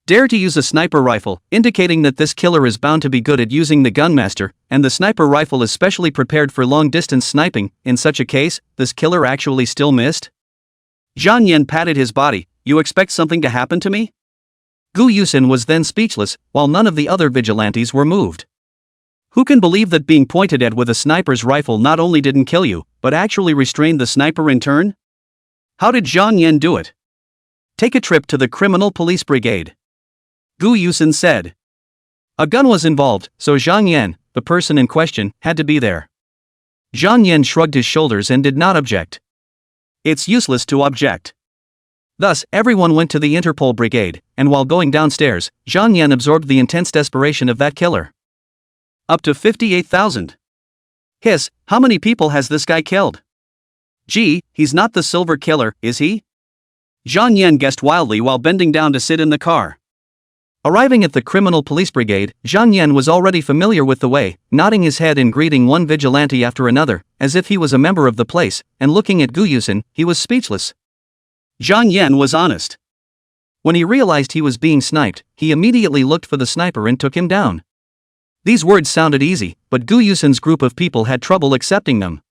Dare to use a sniper rifle, indicating that this killer is bound to be good at using the gunmaster, and the sniper rifle is specially prepared for long-distance sniping. In such a case, this killer actually still missed? Zhang Yan patted his body, you expect something to happen to me? Gu Yusin was then speechless, while none of the other vigilantes were moved. Who can believe that being pointed at with a sniper's rifle not only didn't kill you, but actually restrained the sniper in turn? How did Zhang Yan do it? Take a trip to the criminal police brigade. Gu Yusin said. A gun was involved, so Zhang Yan, the person in question, had to be there. Zhang Yan shrugged his shoulders and did not object. It's useless to object. Thus, everyone went to the Interpol brigade, and while going downstairs, Zhang Yan absorbed the intense desperation of that killer. Up to 58,000. Hiss, how many people has this guy killed? Gee, he's not the silver killer, is he? Zhang Yan guessed wildly while bending down to sit in the car. Arriving at the criminal police brigade, Zhang Yan was already familiar with the way, nodding his head and greeting one vigilante after another, as if he was a member of the place, and looking at Gu Yusin, he was speechless. Zhang Yan was honest. When he realized he was being sniped, he immediately looked for the sniper and took him down. These words sounded easy, but Gu Yusin's group of people had trouble accepting them.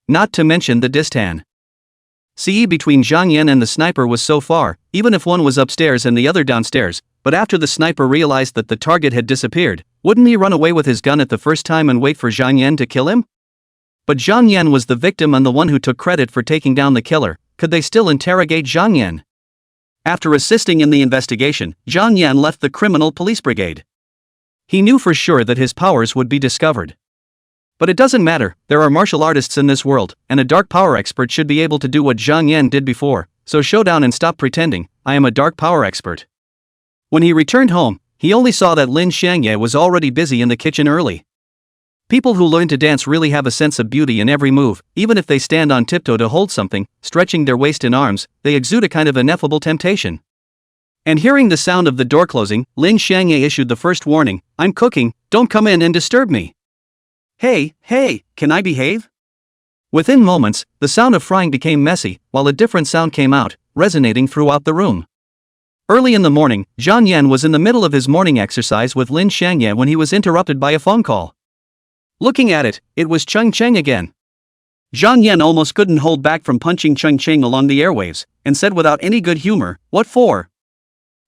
Not to mention the distance between Zhang Yan and the sniper was so far, even if one was upstairs and the other downstairs, but after the sniper realized that the target had disappeared, wouldn't he run away with his gun at the first time and wait for Zhang Yan to kill him? But Zhang Yan was the victim and the one who took credit for taking down the killer. Could they still interrogate Zhang Yan? After assisting in the investigation, Zhang Yan left the criminal police brigade. He knew for sure that his powers would be discovered. But it doesn't matter, there are martial artists in this world, and a dark power expert should be able to do what Zhang Yan did before, so show down and stop pretending, I am a dark power expert. When he returned home, he only saw that Lin Xianghui was already busy in the kitchen early. People who learn to dance really have a sense of beauty in every move, even if they stand on tiptoe to hold something, stretching their waist and arms, they exude a kind of ineffable temptation. And hearing the sound of the door closing, Lin Xianghui issued the first warning, I'm cooking, don't come in and disturb me. Hey, can I behave? Within moments, the sound of frying became messy, while a different sound came out, resonating throughout the room. Early in the morning, Zhang Yan was in the middle of his morning exercise with Lin Xianghui when he was interrupted by a phone call. Looking at it, it was Cheng Cheng again. Zhang Yan almost couldn't hold back from punching Cheng Cheng along the airwaves, and said without any good humor, what for?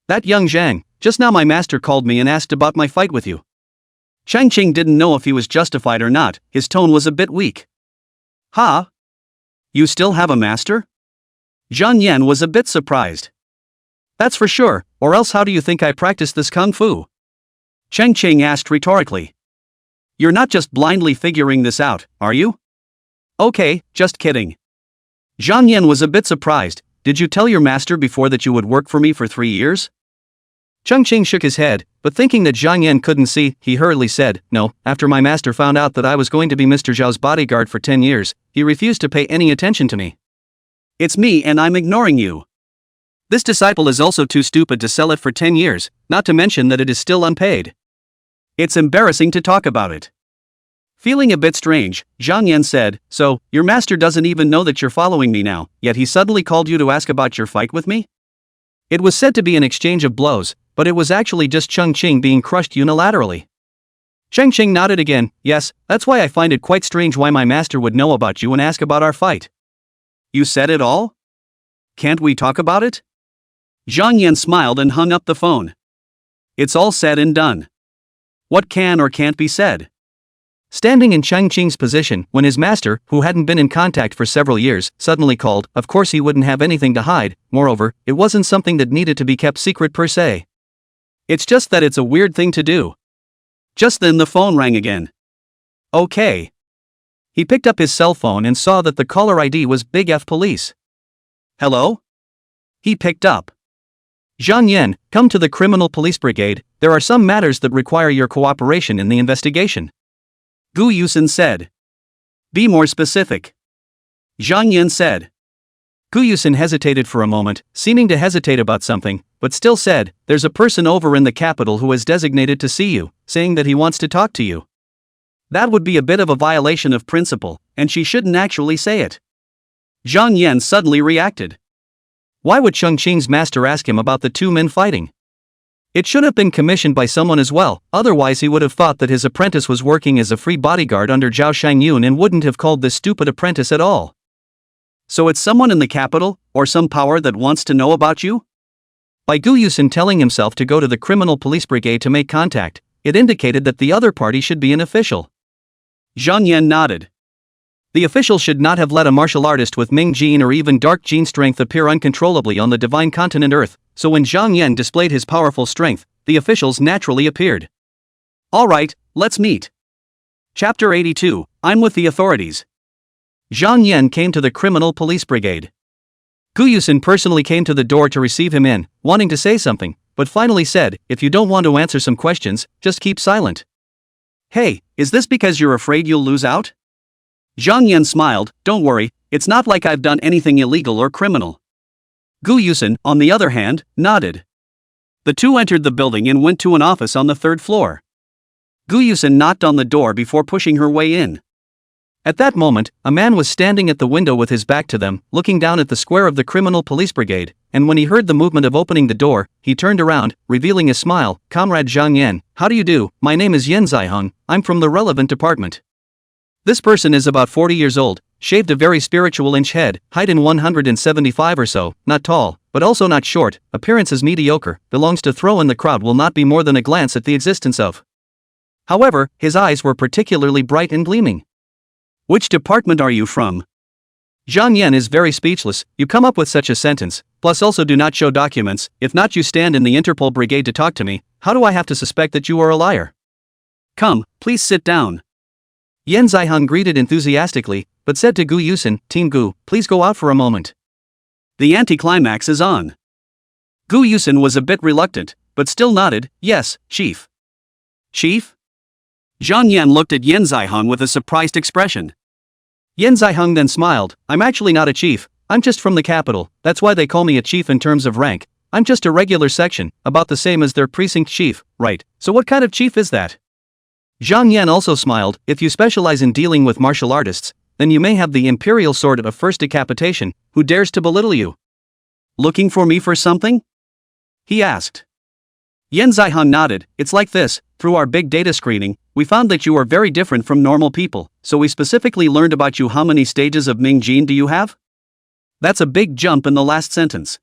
That young Zhang, just now my master called me and asked about my fight with you. Cheng Cheng didn't know if he was justified or not, his tone was a bit weak. Huh? You still have a master? Zhang Yan was a bit surprised. That's for sure, or else how do you think I practice this kung fu? Cheng Cheng asked rhetorically. You're not just blindly figuring this out, are you? Okay, just kidding. Zhang Yan was a bit surprised. Did you tell your master before that you would work for me for 3 years? Cheng Cheng shook his head, but thinking that Zhang Yan couldn't see, he hurriedly said, no, after my master found out that I was going to be Mr. Zhao's bodyguard for 10 years, he refused to pay any attention to me. It's me and I'm ignoring you. This disciple is also too stupid to sell it for 10 years, not to mention that it is still unpaid. It's embarrassing to talk about it. Feeling a bit strange, Zhang Yan said, so, your master doesn't even know that you're following me now, yet he suddenly called you to ask about your fight with me? It was said to be an exchange of blows, but it was actually just Cheng Cheng being crushed unilaterally. Cheng Cheng nodded again, yes, that's why I find it quite strange why my master would know about you and ask about our fight. You said it all? Can't we talk about it? Zhang Yan smiled and hung up the phone. It's all said and done. What can or can't be said? Standing in Cheng Cheng's position, when his master, who hadn't been in contact for several years, suddenly called, of course he wouldn't have anything to hide, moreover, it wasn't something that needed to be kept secret per se. It's just that it's a weird thing to do. Just then the phone rang again. Okay. He picked up his cell phone and saw that the caller ID was Big F Police. Hello? He picked up. Zhang Yan, come to the criminal police brigade, there are some matters that require your cooperation in the investigation. Gu Yusin said. Be more specific. Zhang Yan said. Gu Yusin hesitated for a moment, seeming to hesitate about something, but still said, there's a person over in the capital who is designated to see you, saying that he wants to talk to you. That would be a bit of a violation of principle, and she shouldn't actually say it. Zhang Yan suddenly reacted. Why would Cheng Cheng's master ask him about the two men fighting? It should have been commissioned by someone as well, otherwise he would have thought that his apprentice was working as a free bodyguard under Zhao Shangyun and wouldn't have called this stupid apprentice at all. So it's someone in the capital, or some power that wants to know about you? By Gu Yusin telling himself to go to the criminal police brigade to make contact, it indicated that the other party should be an official. Zhang Yan nodded. The official should not have let a martial artist with Ming Jin or even Dark Jin strength appear uncontrollably on the divine continent Earth, so when Zhang Yan displayed his powerful strength, the officials naturally appeared. Alright, let's meet. Chapter 82, I'm with the authorities. Zhang Yan came to the criminal police brigade. Gu Yusin personally came to the door to receive him in, wanting to say something, but finally said, if you don't want to answer some questions, just keep silent. Hey, is this because you're afraid you'll lose out? Zhang Yan smiled, don't worry, it's not like I've done anything illegal or criminal. Gu Yusin, on the other hand, nodded. The two entered the building and went to an office on the third floor. Gu Yusin knocked on the door before pushing her way in. At that moment, a man was standing at the window with his back to them, looking down at the square of the criminal police brigade, and when he heard the movement of opening the door, he turned around, revealing a smile. Comrade Zhang Yan, how do you do? My name is Yen Zaiheng, I'm from the relevant department. This person is about 40 years old, shaved a very spiritual inch head, height in 175 or so, not tall, but also not short, appearance is mediocre, belongs to throw in the crowd will not be more than a glance at the existence of. However, his eyes were particularly bright and gleaming. Which department are you from? Zhang Yan is very speechless, you come up with such a sentence, plus also do not show documents, if not you stand in the Interpol brigade to talk to me, how do I have to suspect that you are a liar? Come, please sit down. Yen Zaiheng greeted enthusiastically, but said to Gu Yusin, Team Gu, please go out for a moment. The anticlimax is on. Gu Yusin was a bit reluctant, but still nodded, yes, Chief. Chief? Zhang Yan looked at Yen Zaiheng with a surprised expression. Yen Zaiheng then smiled, I'm actually not a chief, I'm just from the capital, that's why they call me a chief in terms of rank, I'm just a regular section, about the same as their precinct chief, right, so what kind of chief is that? Zhang Yan also smiled, if you specialize in dealing with martial artists, then you may have the imperial sword of first decapitation, who dares to belittle you? Looking for me for something? He asked. Yen Zaiheng nodded, it's like this, through our big data screening, we found that you are very different from normal people, so we specifically learned about you. How many stages of Ming Jin do you have? That's a big jump in the last sentence.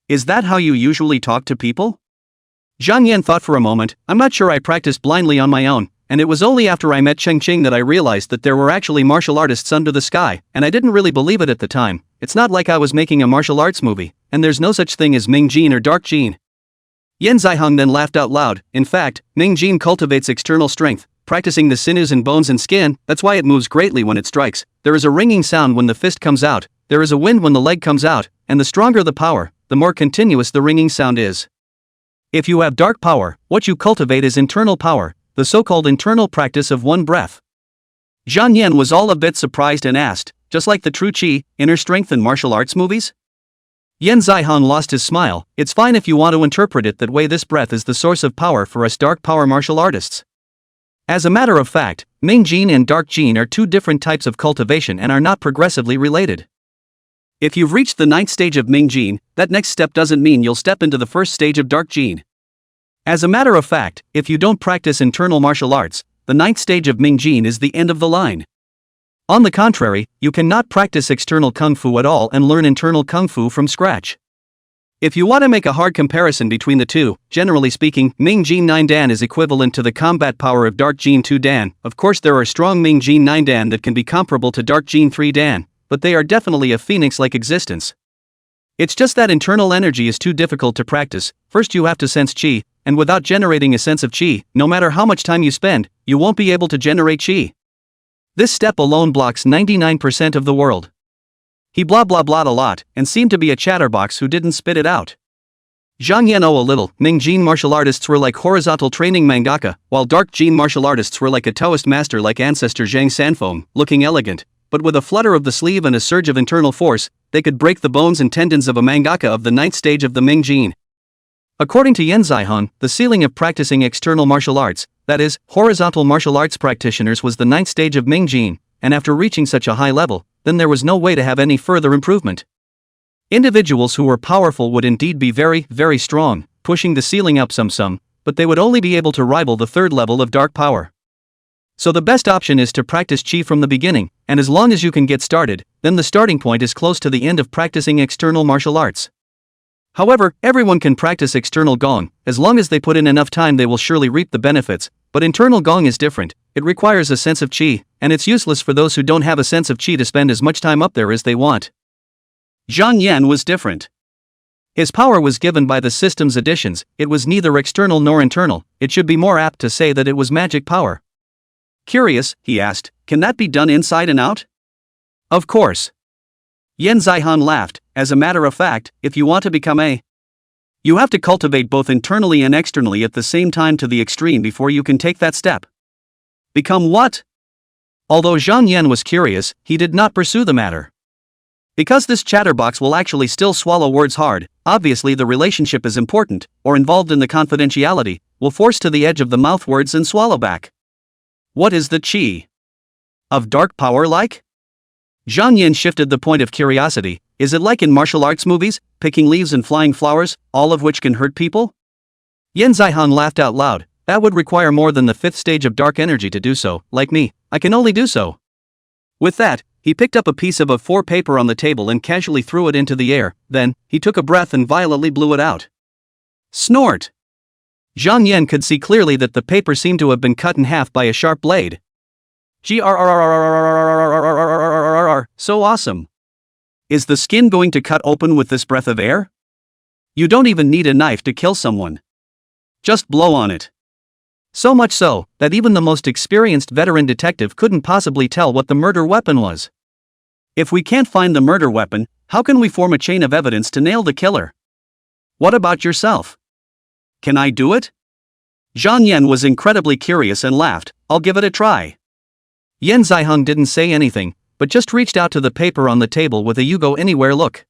Is that how you usually talk to people? Zhang Yan thought for a moment, I'm not sure I practiced blindly on my own, and it was only after I met Cheng Qing that I realized that there were actually martial artists under the sky, and I didn't really believe it at the time. It's not like I was making a martial arts movie, and there's no such thing as Ming Jin or Dark Jin. Yen Zaiheng then laughed out loud, in fact, Ming Jin cultivates external strength, practicing the sinews and bones and skin, that's why it moves greatly when it strikes, there is a ringing sound when the fist comes out, there is a wind when the leg comes out, and the stronger the power, the more continuous the ringing sound is. If you have dark power, what you cultivate is internal power, the so-called internal practice of one breath. Zhang Yan was all a bit surprised and asked, just like the true qi, inner strength in martial arts movies? Yen Zaiheng lost his smile, it's fine if you want to interpret it that way. This breath is the source of power for us dark power martial artists. As a matter of fact, Ming Jin and Dark Jin are two different types of cultivation and are not progressively related. If you've reached the 9th stage of Ming Jin, that next step doesn't mean you'll step into the first stage of Dark Jin. As a matter of fact, if you don't practice internal martial arts, the 9th stage of Ming Jin is the end of the line. On the contrary, you cannot practice external kung fu at all and learn internal kung fu from scratch. If you want to make a hard comparison between the two, generally speaking, Ming Jin 9 Dan is equivalent to the combat power of Dark Jin 2 Dan. Of course there are strong Ming Jin 9 Dan that can be comparable to Dark Jin 3 Dan, but they are definitely a phoenix-like existence. It's just that internal energy is too difficult to practice. First you have to sense qi, and without generating a sense of qi, no matter how much time you spend, you won't be able to generate qi. This step alone blocks 99% of the world. He blah blah blah a lot, and seemed to be a chatterbox who didn't spit it out. Zhang Yan a little, Ming Jin martial artists were like horizontal training mangaka, while Dark Jin martial artists were like a Taoist master like ancestor Zhang Sanfeng, looking elegant, but with a flutter of the sleeve and a surge of internal force, they could break the bones and tendons of a mangaka of the 9th stage of the Ming Jin. According to Yen Zaiheng, the ceiling of practicing external martial arts, that is, horizontal martial arts practitioners, was the 9th stage of Ming Jin, and after reaching such a high level, then there was no way to have any further improvement. Individuals who were powerful would indeed be very, very strong, pushing the ceiling up some, but they would only be able to rival the 3rd level of dark power. So the best option is to practice Qi from the beginning, and as long as you can get started, then the starting point is close to the end of practicing external martial arts. However, everyone can practice external Gong, as long as they put in enough time they will surely reap the benefits, but internal Gong is different, it requires a sense of Qi, and it's useless for those who don't have a sense of Qi to spend as much time up there as they want. Zhang Yan was different. His power was given by the system's additions, it was neither external nor internal, it should be more apt to say that it was magic power. Curious, he asked, can that be done inside and out? Of course. Yan Zihan laughed, as a matter of fact, if you want to become you have to cultivate both internally and externally at the same time to the extreme before you can take that step. Become what? Although Zhang Yan was curious, he did not pursue the matter. Because this chatterbox will actually still swallow words hard, obviously the relationship is important, or involved in the confidentiality, will force to the edge of the mouth words and swallow back. What is the Qi of dark power like? Zhang Yan shifted the point of curiosity. Is it like in martial arts movies, picking leaves and flying flowers, all of which can hurt people? Yan Zihan laughed out loud. That would require more than the 5th stage of dark energy to do so. Like me, I can only do so. With that, he picked up a piece of A4 paper on the table and casually threw it into the air, then, he took a breath and violently blew it out. Snort! Zhang Yan could see clearly that the paper seemed to have been cut in half by a sharp blade. Grrrr, so awesome. Is the skin going to cut open with this breath of air? You don't even need a knife to kill someone. Just blow on it. So much so, that even the most experienced veteran detective couldn't possibly tell what the murder weapon was. If we can't find the murder weapon, how can we form a chain of evidence to nail the killer? What about yourself? Can I do it? Zhang Yan was incredibly curious and laughed. I'll give it a try. Yan Ziheng didn't say anything, but just reached out to the paper on the table with a you go anywhere look.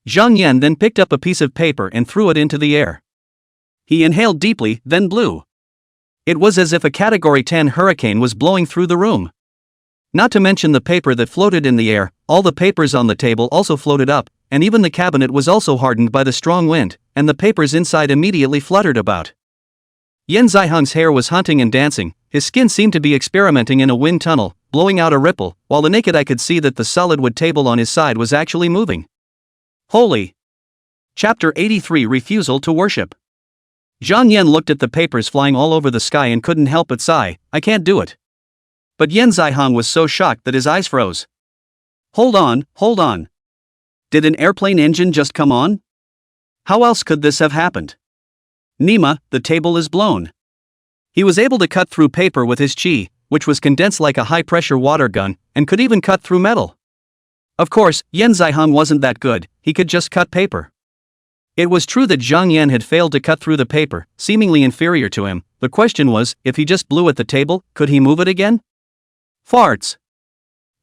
Zhang Yan then picked up a piece of paper and threw it into the air. He inhaled deeply, then blew. It was as if a Category 10 hurricane was blowing through the room. Not to mention the paper that floated in the air, all the papers on the table also floated up, and even the cabinet was also hardened by the strong wind, and the papers inside immediately fluttered about. Yan Ziheng's hair was hunting and dancing, his skin seemed to be experimenting in a wind tunnel, blowing out a ripple, while the naked eye could see that the solid wood table on his side was actually moving. Holy! Chapter 83 Refusal to Worship. Zhang Yan looked at the papers flying all over the sky and couldn't help but sigh, I can't do it. But Yan Ziheng was so shocked that his eyes froze. Hold on. Did an airplane engine just come on? How else could this have happened? Nima, the table is blown. He was able to cut through paper with his Qi, which was condensed like a high-pressure water gun, and could even cut through metal. Of course, Yan Ziheng wasn't that good, he could just cut paper. It was true that Zhang Yan had failed to cut through the paper, seemingly inferior to him. The question was, if he just blew at the table, could he move it again? Farts.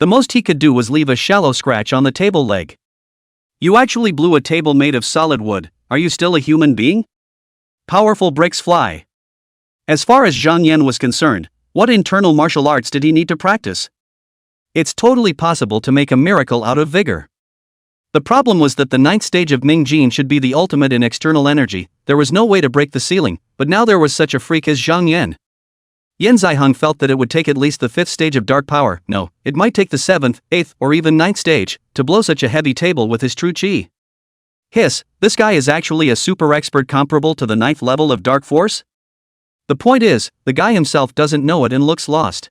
The most he could do was leave a shallow scratch on the table leg. You actually blew a table made of solid wood, are you still a human being? Powerful bricks fly. As far as Zhang Yan was concerned, what internal martial arts did he need to practice? It's totally possible to make a miracle out of vigor. The problem was that the 9th stage of Ming Jin should be the ultimate in external energy, there was no way to break the ceiling, but now there was such a freak as Zhang Yan. Yan Ziheng felt that it would take at least the 5th stage of dark power, no, it might take the 7th, 8th, or even 9th stage, to blow such a heavy table with his true Qi. Hiss, this guy is actually a super expert comparable to the 9th level of dark force? The point is, the guy himself doesn't know it and looks lost.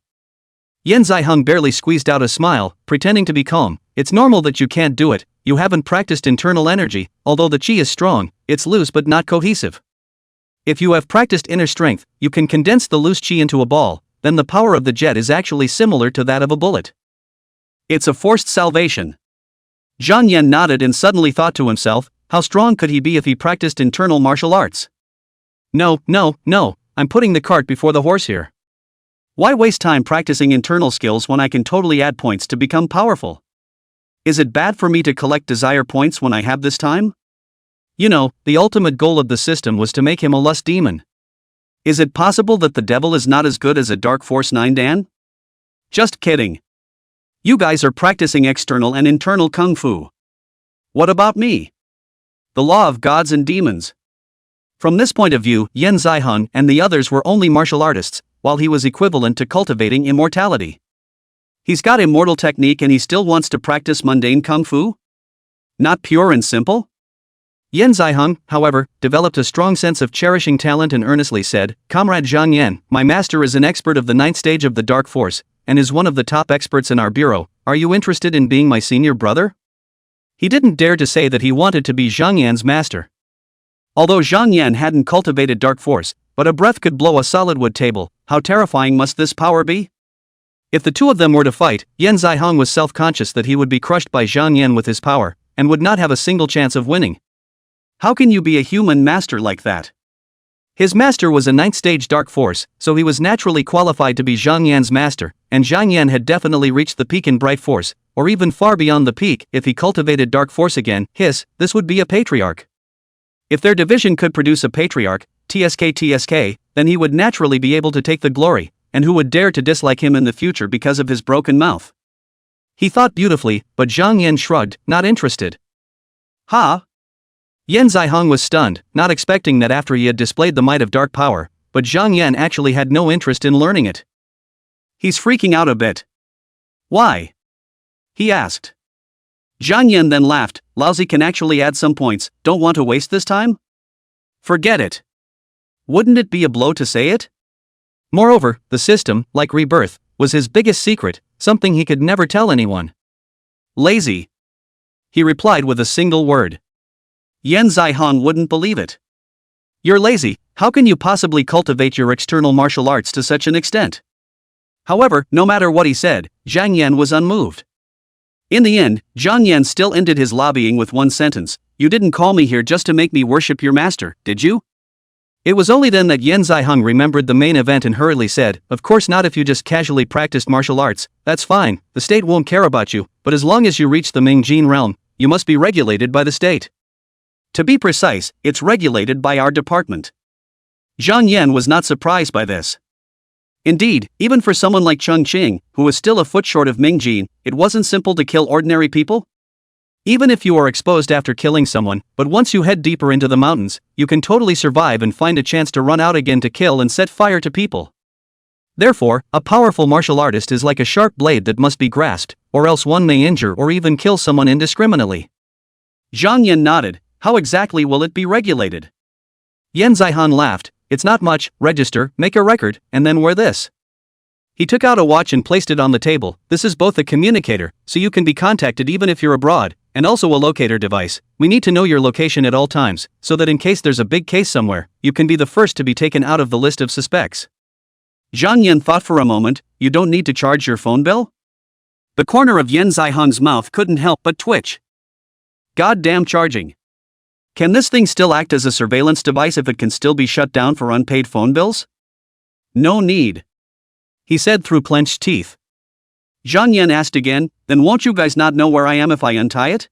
Yan Ziheng barely squeezed out a smile, pretending to be calm. It's normal that you can't do it, you haven't practiced internal energy, although the Qi is strong, it's loose but not cohesive. If you have practiced inner strength, you can condense the loose Qi into a ball, then the power of the jet is actually similar to that of a bullet. It's a forced salvation. Zhang Yan nodded and suddenly thought to himself, how strong could he be if he practiced internal martial arts? No, I'm putting the cart before the horse here. Why waste time practicing internal skills when I can totally add points to become powerful? Is it bad for me to collect desire points when I have this time? You know, the ultimate goal of the system was to make him a lust demon. Is it possible that the devil is not as good as a Dark Force 9 Dan? Just kidding. You guys are practicing external and internal kung fu. What about me? The law of gods and demons. From this point of view, Yan Ziheng and the others were only martial artists, while he was equivalent to cultivating immortality. He's got immortal technique and he still wants to practice mundane kung fu? Not pure and simple? Yan Ziheng, however, developed a strong sense of cherishing talent and earnestly said, "Comrade Zhang Yan, my master is an expert of the 9th stage of the Dark Force, and is one of the top experts in our bureau. Are you interested in being my senior brother?" He didn't dare to say that he wanted to be Zhang Yan's master. Although Zhang Yan hadn't cultivated Dark Force, but a breath could blow a solid wood table, how terrifying must this power be? If the two of them were to fight, Yan Ziheng was self-conscious that he would be crushed by Zhang Yan with his power, and would not have a single chance of winning. How can you be a human master like that? His master was a 9th stage Dark Force, so he was naturally qualified to be Zhang Yan's master, and Zhang Yan had definitely reached the peak in Bright Force, or even far beyond the peak if he cultivated Dark Force again. This would be a patriarch. If their division could produce a patriarch, TSK, then he would naturally be able to take the glory, and who would dare to dislike him in the future because of his broken mouth? He thought beautifully, but Zhang Yan shrugged, not interested. Ha! Yan Ziheng was stunned, not expecting that after he had displayed the might of dark power, but Zhang Yan actually had no interest in learning it. He's freaking out a bit. Why? He asked. Zhang Yan then laughed. Lousy can actually add some points, don't want to waste this time? Forget it. Wouldn't it be a blow to say it? Moreover, the system, like rebirth, was his biggest secret, something he could never tell anyone. Lazy. He replied with a single word. Yan Ziheng wouldn't believe it. You're lazy, how can you possibly cultivate your external martial arts to such an extent? However, no matter what he said, Zhang Yan was unmoved. In the end, Zhang Yan still ended his lobbying with one sentence, "You didn't call me here just to make me worship your master, did you?" It was only then that Yan Ziheng remembered the main event and hurriedly said, "Of course not, if you just casually practiced martial arts, that's fine, the state won't care about you, but as long as you reach the Ming Jin realm, you must be regulated by the state. To be precise, it's regulated by our department." Zhang Yan was not surprised by this. Indeed, even for someone like Cheng Qing, who was still a foot short of Ming Jin, it wasn't simple to kill ordinary people. Even if you are exposed after killing someone, but once you head deeper into the mountains, you can totally survive and find a chance to run out again to kill and set fire to people. Therefore, a powerful martial artist is like a sharp blade that must be grasped, or else one may injure or even kill someone indiscriminately. Zhang Yan nodded. How exactly will it be regulated? Yan Ziheng laughed. It's not much, register, make a record, and then wear this. He took out a watch and placed it on the table. This is both a communicator, so you can be contacted even if you're abroad, and also a locator device. We need to know your location at all times, so that in case there's a big case somewhere, you can be the first to be taken out of the list of suspects. Zhang Yan thought for a moment. You don't need to charge your phone bill? The corner of Yan Ziheng's mouth couldn't help but twitch. Goddamn charging. Can this thing still act as a surveillance device if it can still be shut down for unpaid phone bills? No need. He said through clenched teeth. Zhang Yan asked again, then won't you guys not know where I am if I untie it?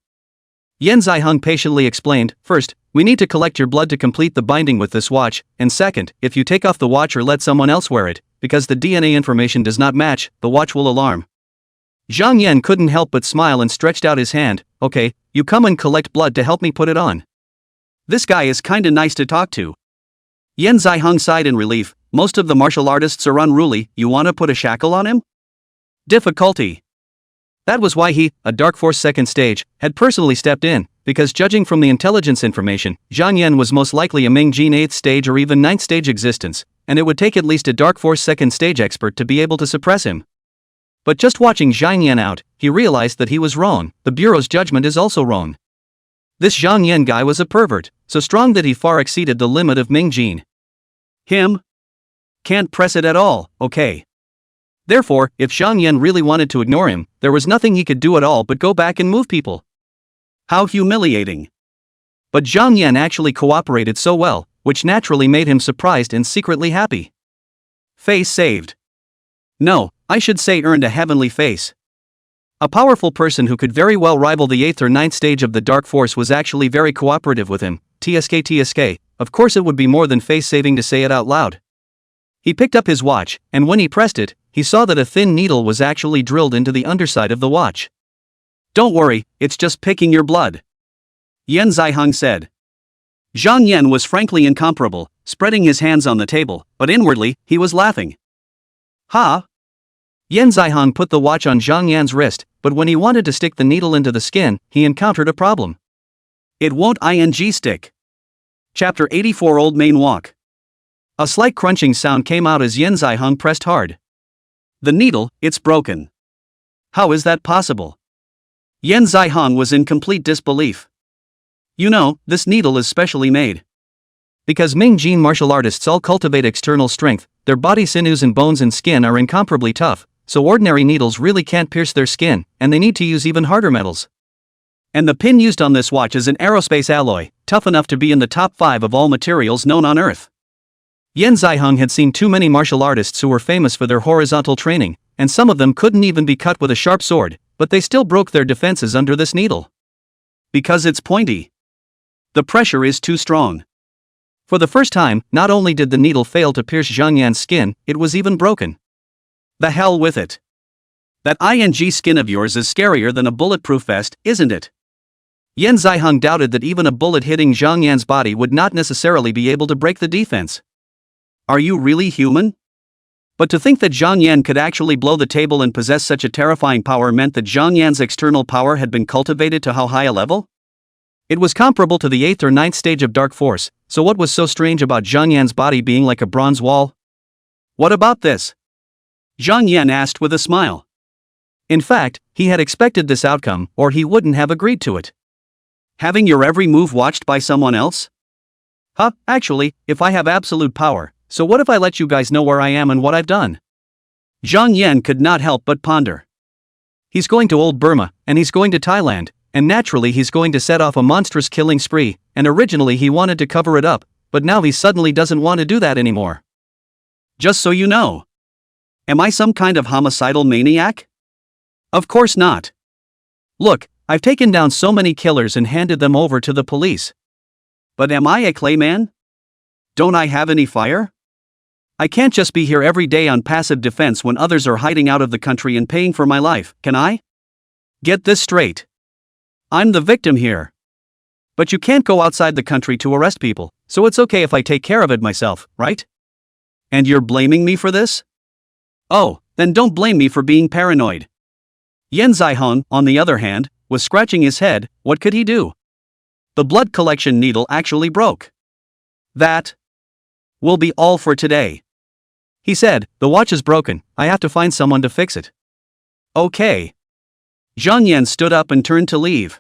Yan Ziheng patiently explained, first, we need to collect your blood to complete the binding with this watch, and second, if you take off the watch or let someone else wear it, because the DNA information does not match, the watch will alarm. Zhang Yan couldn't help but smile and stretched out his hand. Okay, you come and collect blood to help me put it on. This guy is kinda nice to talk to. Yan Ziheng sighed in relief. Most of the martial artists are unruly, you wanna put a shackle on him? Difficulty. That was why he, a Dark Force 2nd stage, had personally stepped in, because judging from the intelligence information, Zhang Yan was most likely a Ming Jin 8th stage or even 9th stage existence, and it would take at least a Dark Force 2nd stage expert to be able to suppress him. But just watching Zhang Yan out, he realized that he was wrong. The Bureau's judgment is also wrong. This Zhang Yan guy was a pervert, so strong that he far exceeded the limit of Ming Jin. Him? Can't press it at all, okay. Therefore, if Zhang Yan really wanted to ignore him, there was nothing he could do at all but go back and move people. How humiliating. But Zhang Yan actually cooperated so well, which naturally made him surprised and secretly happy. Face saved. No, I should say earned a heavenly face. A powerful person who could very well rival the 8th or 9th stage of the Dark Force was actually very cooperative with him. TSK. Of course it would be more than face-saving to say it out loud. He picked up his watch, and when he pressed it, he saw that a thin needle was actually drilled into the underside of the watch. Don't worry, it's just picking your blood. Yan Ziheng said. Zhang Yan was frankly incomparable, spreading his hands on the table, but inwardly, he was laughing. Ha! Yan Zihong put the watch on Zhang Yan's wrist, but when he wanted to stick the needle into the skin, he encountered a problem. It won't stick. Chapter 84 Old Main Walk. A slight crunching sound came out as Yan Zihong pressed hard. The needle, it's broken. How is that possible? Yan Zihong was in complete disbelief. You know, this needle is specially made. Because Ming Jin martial artists all cultivate external strength, their body sinews and bones and skin are incomparably tough, so ordinary needles really can't pierce their skin, and they need to use even harder metals. And the pin used on this watch is an aerospace alloy, tough enough to be in the top 5 of all materials known on Earth. Yan Zihong had seen too many martial artists who were famous for their horizontal training, and some of them couldn't even be cut with a sharp sword, but they still broke their defenses under this needle. Because it's pointy. The pressure is too strong. For the first time, not only did the needle fail to pierce Zhang Yan's skin, it was even broken. The hell with it. That skin of yours is scarier than a bulletproof vest, isn't it? Yan Zihong doubted that even a bullet hitting Zhang Yan's body would not necessarily be able to break the defense. Are you really human? But to think that Zhang Yan could actually blow the table and possess such a terrifying power meant that Zhang Yan's external power had been cultivated to how high a level? It was comparable to the 8th or 9th stage of dark force, so what was so strange about Zhang Yan's body being like a bronze wall? What about this? Zhang Yan asked with a smile. In fact, he had expected this outcome, or he wouldn't have agreed to it. Having your every move watched by someone else? Actually, if I have absolute power, so what if I let you guys know where I am and what I've done? Zhang Yan could not help but ponder. He's going to Old Burma, and he's going to Thailand, and naturally he's going to set off a monstrous killing spree, and originally he wanted to cover it up, but now he suddenly doesn't want to do that anymore. Just so you know. Am I some kind of homicidal maniac? Of course not. Look, I've taken down so many killers and handed them over to the police. But am I a clayman? Don't I have any fire? I can't just be here every day on passive defense when others are hiding out of the country and paying for my life, can I? Get this straight. I'm the victim here. But you can't go outside the country to arrest people, so it's okay if I take care of it myself, right? And you're blaming me for this? Oh, then don't blame me for being paranoid. Yan Zihong, on the other hand, was scratching his head. What could he do? The blood collection needle actually broke. That will be all for today. He said, the watch is broken, I have to find someone to fix it. Okay. Zhang Yan stood up and turned to leave.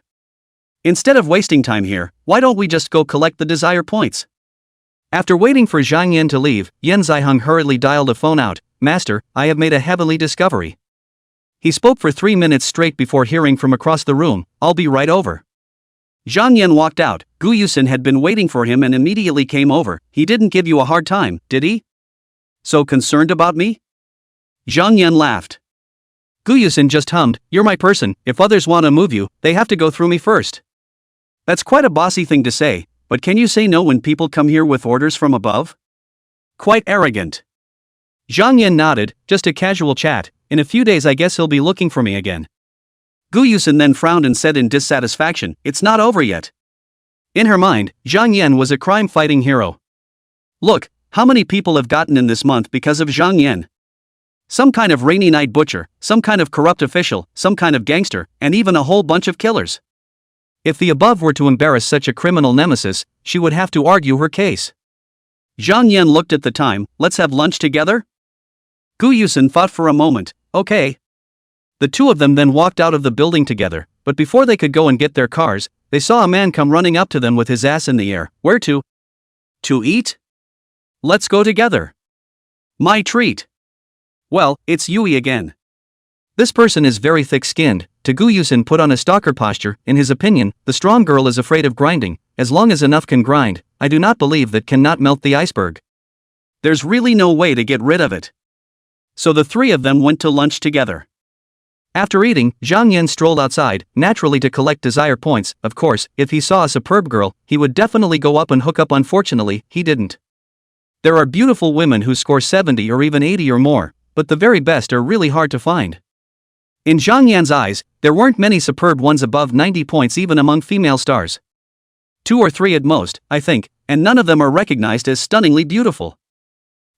Instead of wasting time here, why don't we just go collect the desire points? After waiting for Zhang Yan to leave, Yan Zihong hurriedly dialed a phone out. Master, I have made a heavenly discovery. He spoke for 3 minutes straight before hearing from across the room, I'll be right over. Zhang Yan walked out. Gu Yusin had been waiting for him and immediately came over. He didn't give you a hard time, did he? So concerned about me? Zhang Yan laughed. Gu Yusin just hummed, you're my person, if others want to move you, they have to go through me first. That's quite a bossy thing to say, but can you say no when people come here with orders from above? Quite arrogant. Zhang Yan nodded, just a casual chat, in a few days I guess he'll be looking for me again. Gu Yusin then frowned and said in dissatisfaction, it's not over yet. In her mind, Zhang Yan was a crime-fighting hero. Look, how many people have gotten in this month because of Zhang Yan? Some kind of rainy night butcher, some kind of corrupt official, some kind of gangster, and even a whole bunch of killers. If the above were to embarrass such a criminal nemesis, she would have to argue her case. Zhang Yan looked at the time, let's have lunch together? Gu Yusin thought for a moment, okay. The two of them then walked out of the building together, but before they could go and get their cars, they saw a man come running up to them with his ass in the air. Where to? To eat? Let's go together. My treat. Well, it's Yui again. This person is very thick-skinned. To Gu Yusin put on a stalker posture. In his opinion, the strong girl is afraid of grinding. As long as enough can grind, I do not believe that cannot melt the iceberg. There's really no way to get rid of it. So the three of them went to lunch together. After eating, Zhang Yan strolled outside, naturally to collect desire points. Of course, if he saw a superb girl, he would definitely go up and hook up. Unfortunately, he didn't. There are beautiful women who score 70 or even 80 or more, but the very best are really hard to find. In Zhang Yan's eyes, there weren't many superb ones above 90 points even among female stars. 2 or 3 at most, I think, and none of them are recognized as stunningly beautiful.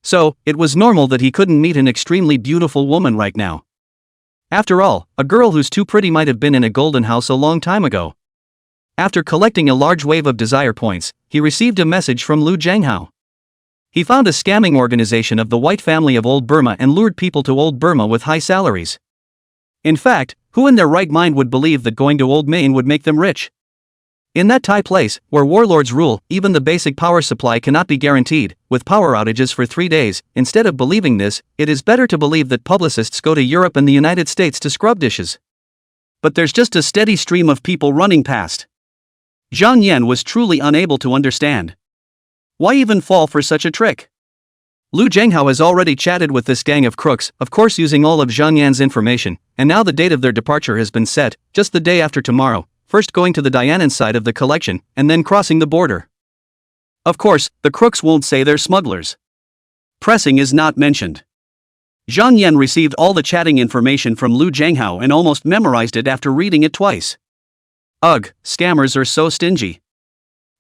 So, it was normal that he couldn't meet an extremely beautiful woman right now. After all, a girl who's too pretty might have been in a golden house a long time ago. After collecting a large wave of desire points, he received a message from Lu Jianghao. He found a scamming organization of the white family of Old Burma and lured people to Old Burma with high salaries. In fact, who in their right mind would believe that going to Old Main would make them rich? In that Thai place, where warlords rule, even the basic power supply cannot be guaranteed, with power outages for 3 days. Instead of believing this, it is better to believe that publicists go to Europe and the United States to scrub dishes. But there's just a steady stream of people running past. Zhang Yan was truly unable to understand. Why even fall for such a trick? Lu Jianghao has already chatted with this gang of crooks, of course using all of Zhang Yan's information, and now the date of their departure has been set, just the day after tomorrow. First going to the Dianan side of the collection, and then crossing the border. Of course, the crooks won't say they're smugglers. Pressing is not mentioned. Zhang Yan received all the chatting information from Lu Jianghao and almost memorized it after reading it twice. Ugh, scammers are so stingy.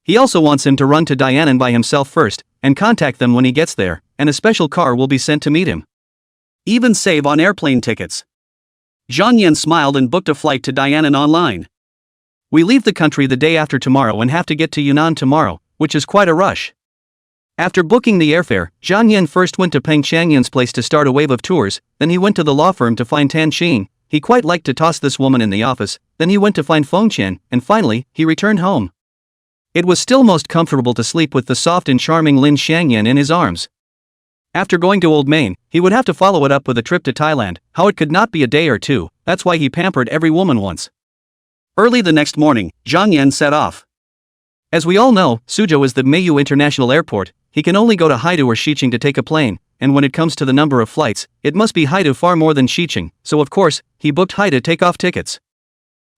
He also wants him to run to Dianan by himself first, and contact them when he gets there, and a special car will be sent to meet him. Even save on airplane tickets. Zhang Yan smiled and booked a flight to Dianan online. We leave the country the day after tomorrow and have to get to Yunnan tomorrow, which is quite a rush. After booking the airfare, Zhang Yan first went to Peng Changyan's place to start a wave of tours, then he went to the law firm to find Tan Xin. He quite liked to toss this woman in the office, then he went to find Feng Qian, and finally, he returned home. It was still most comfortable to sleep with the soft and charming Lin Xiangyan in his arms. After going to Old Main, he would have to follow it up with a trip to Thailand. How it could not be a day or two, that's why he pampered every woman once. Early the next morning, Zhang Yan set off. As we all know, Suzhou is the Meiyu International Airport. He can only go to Haidu or Xiqing to take a plane, and when it comes to the number of flights, it must be Haidu far more than Xiqing, so of course, he booked Haidu takeoff tickets.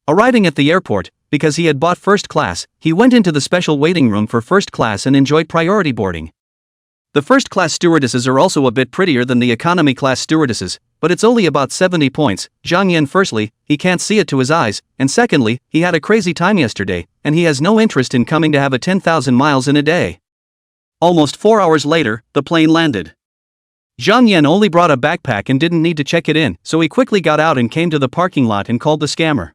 Arriving at the airport, because he had bought first class, he went into the special waiting room for first class and enjoyed priority boarding. The first class stewardesses are also a bit prettier than the economy class stewardesses, but it's only about 70 points. Zhang Yan firstly, he can't see it to his eyes, and secondly, he had a crazy time yesterday, and he has no interest in coming to have a 10,000 miles in a day. Almost 4 hours later, the plane landed. Zhang Yan only brought a backpack and didn't need to check it in, so he quickly got out and came to the parking lot and called the scammer.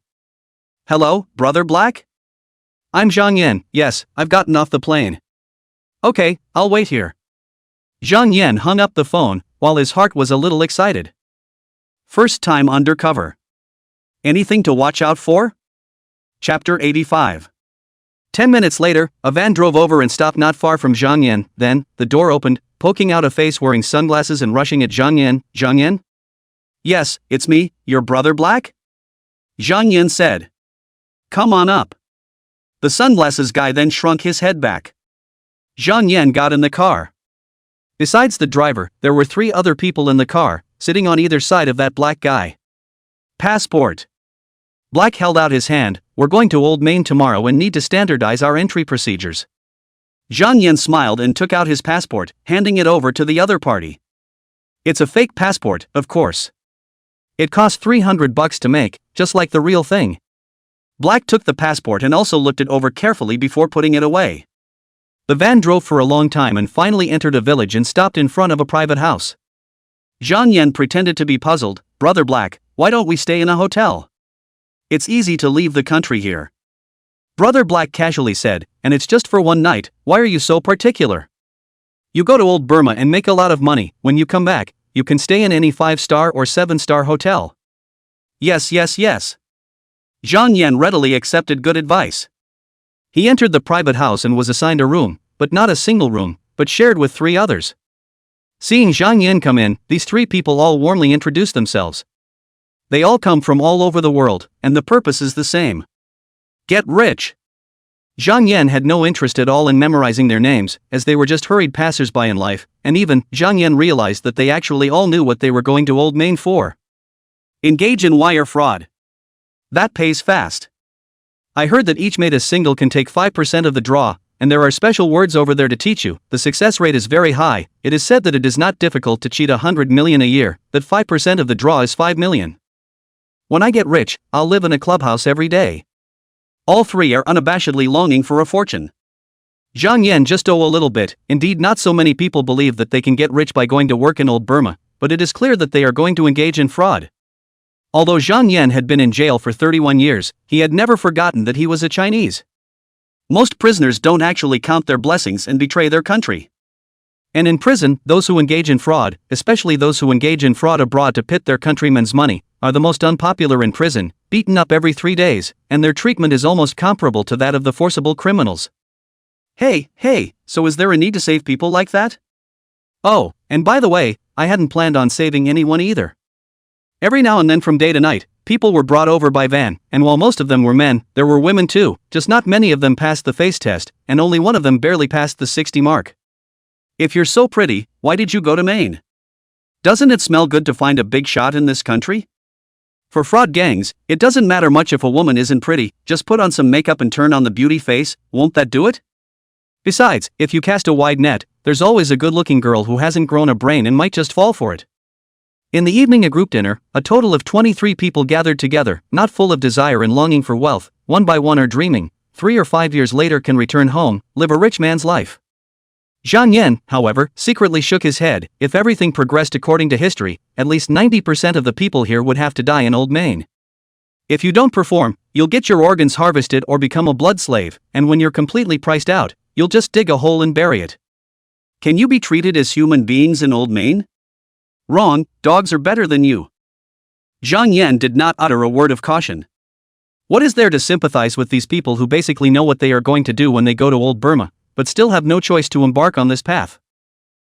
Hello, Brother Black? I'm Zhang Yan, yes, I've gotten off the plane. Okay, I'll wait here. Zhang Yan hung up the phone, while his heart was a little excited. First time undercover. Anything to watch out for? Chapter 85. 10 minutes later, a van drove over and stopped not far from Zhang Yan. Then, the door opened, poking out a face wearing sunglasses and rushing at Zhang Yan. Zhang Yan? Yes, it's me, your Brother Black? Zhang Yan said. Come on up. The sunglasses guy then shrunk his head back. Zhang Yan got in the car. Besides the driver, there were 3 other people in the car, sitting on either side of that black guy. Passport. Black held out his hand. We're going to Old Main tomorrow and need to standardize our entry procedures. Zhang Yan smiled and took out his passport, handing it over to the other party. It's a fake passport, of course. It cost $300 to make, just like the real thing. Black took the passport and also looked it over carefully before putting it away. The van drove for a long time and finally entered a village and stopped in front of a private house. Zhang Yan pretended to be puzzled. Brother Black, why don't we stay in a hotel? It's easy to leave the country here. Brother Black casually said, and it's just for one night. Why are you so particular? You go to Old Burma and make a lot of money. When you come back, you can stay in any 5-star or 7-star hotel. Yes. Zhang Yan readily accepted good advice. He entered the private house and was assigned a room, but not a single room, but shared with 3 others. Seeing Zhang Yan come in, these 3 people all warmly introduced themselves. They all come from all over the world, and the purpose is the same. Get rich. Zhang Yan had no interest at all in memorizing their names, as they were just hurried passersby in life, and even, Zhang Yan realized that they actually all knew what they were going to Old Main for. Engage in wire fraud. That pays fast. I heard that each made a single can take 5% of the draw, and there are special words over there to teach you. The success rate is very high. It is said that it is not difficult to cheat 100 million a year, that 5% of the draw is 5 million. When I get rich, I'll live in a clubhouse every day. All 3 are unabashedly longing for a fortune. Zhang Yan just owe a little bit. Indeed, not so many people believe that they can get rich by going to work in old Burma, but it is clear that they are going to engage in fraud. Although Zhang Yan had been in jail for 31 years, he had never forgotten that he was a Chinese. Most prisoners don't actually count their blessings and betray their country. And in prison, those who engage in fraud, especially those who engage in fraud abroad to pit their countrymen's money, are the most unpopular in prison, beaten up every 3 days, and their treatment is almost comparable to that of the forcible criminals. Hey, so is there a need to save people like that? Oh, and by the way, I hadn't planned on saving anyone either. Every now and then from day to night, people were brought over by van, and while most of them were men, there were women too, just not many of them passed the face test, and only one of them barely passed the 60 mark. If you're so pretty, why did you go to Maine? Doesn't it smell good to find a big shot in this country? For fraud gangs, it doesn't matter much if a woman isn't pretty, just put on some makeup and turn on the beauty face, won't that do it? Besides, if you cast a wide net, there's always a good-looking girl who hasn't grown a brain and might just fall for it. In the evening, a group dinner, a total of 23 people gathered together, not full of desire and longing for wealth, one by one are dreaming, 3 or 5 years later can return home, live a rich man's life. Zhang Yan, however, secretly shook his head. If everything progressed according to history, at least 90% of the people here would have to die in old Maine. If you don't perform, you'll get your organs harvested or become a blood slave, and when you're completely priced out, you'll just dig a hole and bury it. Can you be treated as human beings in old Maine? Wrong, dogs are better than you. Zhang Yan did not utter a word of caution. What is there to sympathize with these people who basically know what they are going to do when they go to old Burma, but still have no choice to embark on this path?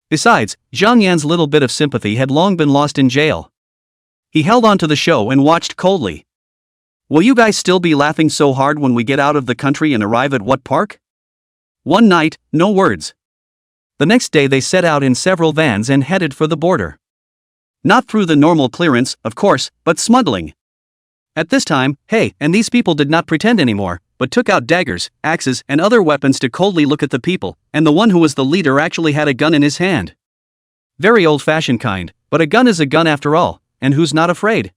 Besides, Zhang Yan's little bit of sympathy had long been lost in jail. He held on to the show and watched coldly. Will you guys still be laughing so hard when we get out of the country and arrive at what park? One night, no words. The next day they set out in several vans and headed for the border. Not through the normal clearance, of course, but smuggling. At this time, and these people did not pretend anymore, but took out daggers, axes, and other weapons to coldly look at the people, and the one who was the leader actually had a gun in his hand. Very old-fashioned kind, but a gun is a gun after all, and who's not afraid?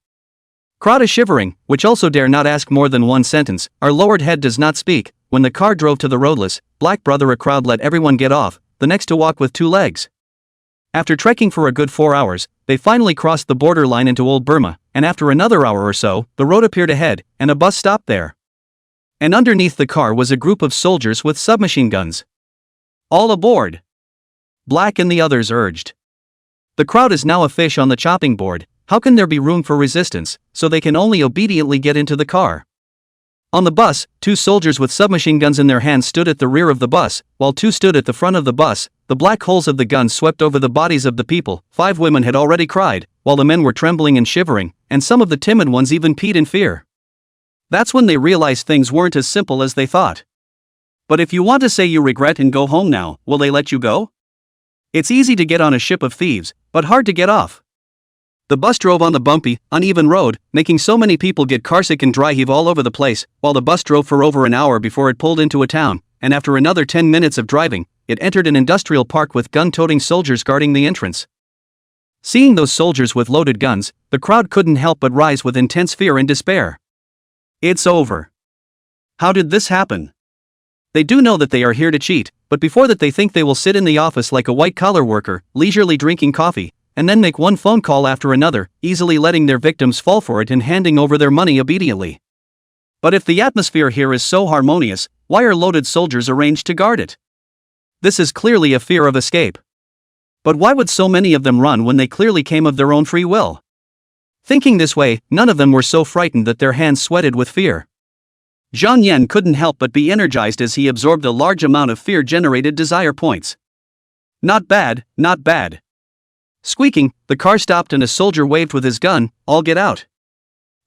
Crowd is shivering, which also dare not ask more than one sentence. Our lowered head does not speak. When the car drove to the roadless, black brother, a crowd let everyone get off, the next to walk with 2 legs. After trekking for a good 4 hours, they finally crossed the border line into old Burma, and after another hour or so, the road appeared ahead, and a bus stopped there. And underneath the car was a group of soldiers with submachine guns. All aboard! Black and the others urged. The crowd is now a fish on the chopping board. How can there be room for resistance, so they can only obediently get into the car? On the bus, 2 soldiers with submachine guns in their hands stood at the rear of the bus, while 2 stood at the front of the bus. The black holes of the guns swept over the bodies of the people. 5 women had already cried, while the men were trembling and shivering, and some of the timid ones even peed in fear. That's when they realized things weren't as simple as they thought. But if you want to say you regret and go home now, will they let you go? It's easy to get on a ship of thieves, but hard to get off. The bus drove on the bumpy, uneven road, making so many people get carsick and dry heave all over the place, while the bus drove for over an hour before it pulled into a town, and after another 10 minutes of driving, it entered an industrial park with gun-toting soldiers guarding the entrance. Seeing those soldiers with loaded guns, the crowd couldn't help but rise with intense fear and despair. It's over. How did this happen? They do know that they are here to cheat, but before that they think they will sit in the office like a white-collar worker, leisurely drinking coffee, and then make one phone call after another, easily letting their victims fall for it and handing over their money obediently. But if the atmosphere here is so harmonious, why are loaded soldiers arranged to guard it? This is clearly a fear of escape. But why would so many of them run when they clearly came of their own free will? Thinking this way, none of them were so frightened that their hands sweated with fear. Zhang Yan couldn't help but be energized as he absorbed a large amount of fear-generated desire points. Not bad, not bad. Squeaking, the car stopped and a soldier waved with his gun, "All get out."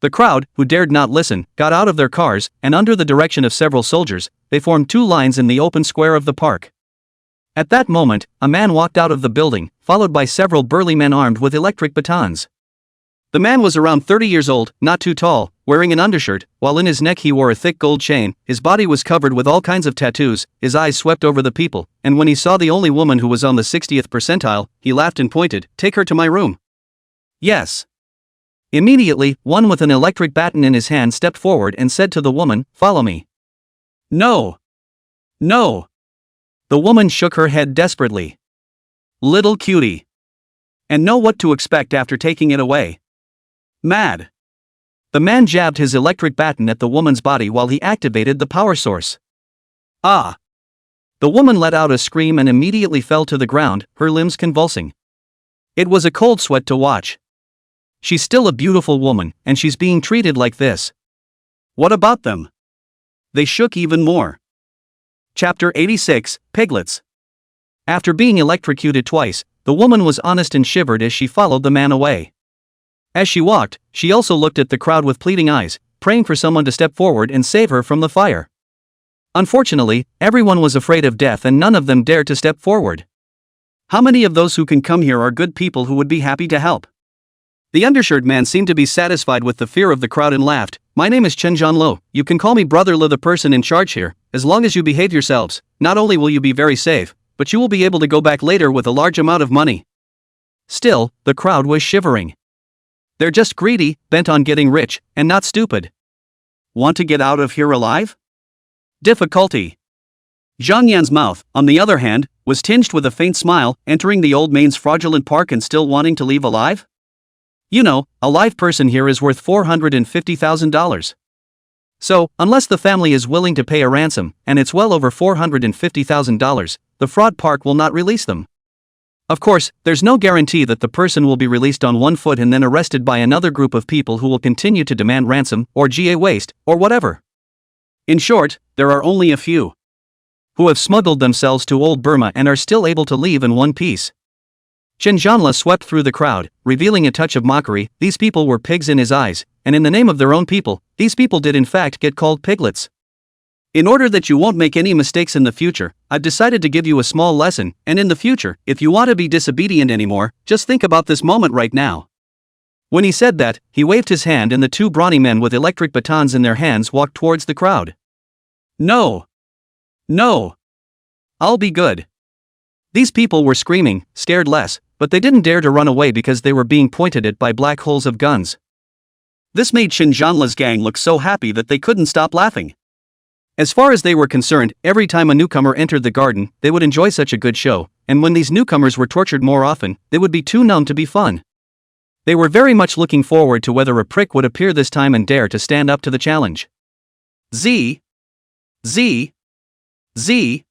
The crowd, who dared not listen, got out of their cars, and under the direction of several soldiers, they formed 2 lines in the open square of the park. At that moment, a man walked out of the building, followed by several burly men armed with electric batons. The man was around 30 years old, not too tall, wearing an undershirt, while in his neck he wore a thick gold chain. His body was covered with all kinds of tattoos. His eyes swept over the people, and when he saw the only woman who was on the 60th percentile, he laughed and pointed, "Take her to my room." Yes. Immediately, one with an electric baton in his hand stepped forward and said to the woman, "Follow me." No. No. The woman shook her head desperately. Little cutie. And know what to expect after taking it away. Mad. The man jabbed his electric baton at the woman's body while he activated the power source. Ah! The woman let out a scream and immediately fell to the ground, her limbs convulsing. It was a cold sweat to watch. She's still a beautiful woman, and she's being treated like this. What about them? They shook even more. Chapter 86, Piglets. After being electrocuted twice, the woman was honest and shivered as she followed the man away. As she walked, she also looked at the crowd with pleading eyes, praying for someone to step forward and save her from the fire. Unfortunately, everyone was afraid of death and none of them dared to step forward. How many of those who can come here are good people who would be happy to help? The undershirt man seemed to be satisfied with the fear of the crowd and laughed. My name is Chen Zhanlo. You can call me Brother Le, the person in charge here. As long as you behave yourselves, not only will you be very safe, but you will be able to go back later with a large amount of money. Still, the crowd was shivering. They're just greedy, bent on getting rich, and not stupid. Want to get out of here alive? Difficulty. Zhang Yan's mouth, on the other hand, was tinged with a faint smile, entering the old man's fraudulent park and still wanting to leave alive? You know, a live person here is worth $450,000. So, unless the family is willing to pay a ransom, and it's well over $450,000, the fraud park will not release them. Of course, there's no guarantee that the person will be released on one foot and then arrested by another group of people who will continue to demand ransom, or GA waste, or whatever. In short, there are only a few who have smuggled themselves to old Burma and are still able to leave in one piece. Chen Zhanla swept through the crowd, revealing a touch of mockery. These people were pigs in his eyes, and in the name of their own people, these people did in fact get called piglets. In order that you won't make any mistakes in the future, I've decided to give you a small lesson, and in the future, if you want to be disobedient anymore, just think about this moment right now. When he said that, he waved his hand and the two brawny men with electric batons in their hands walked towards the crowd. No. No. I'll be good. These people were screaming, scared less, but they didn't dare to run away because they were being pointed at by black holes of guns. This made Chen Zhanla's gang look so happy that they couldn't stop laughing. As far as they were concerned, every time a newcomer entered the garden, they would enjoy such a good show, and when these newcomers were tortured more often, they would be too numb to be fun. They were very much looking forward to whether a prick would appear this time and dare to stand up to the challenge. Z. Z. Z.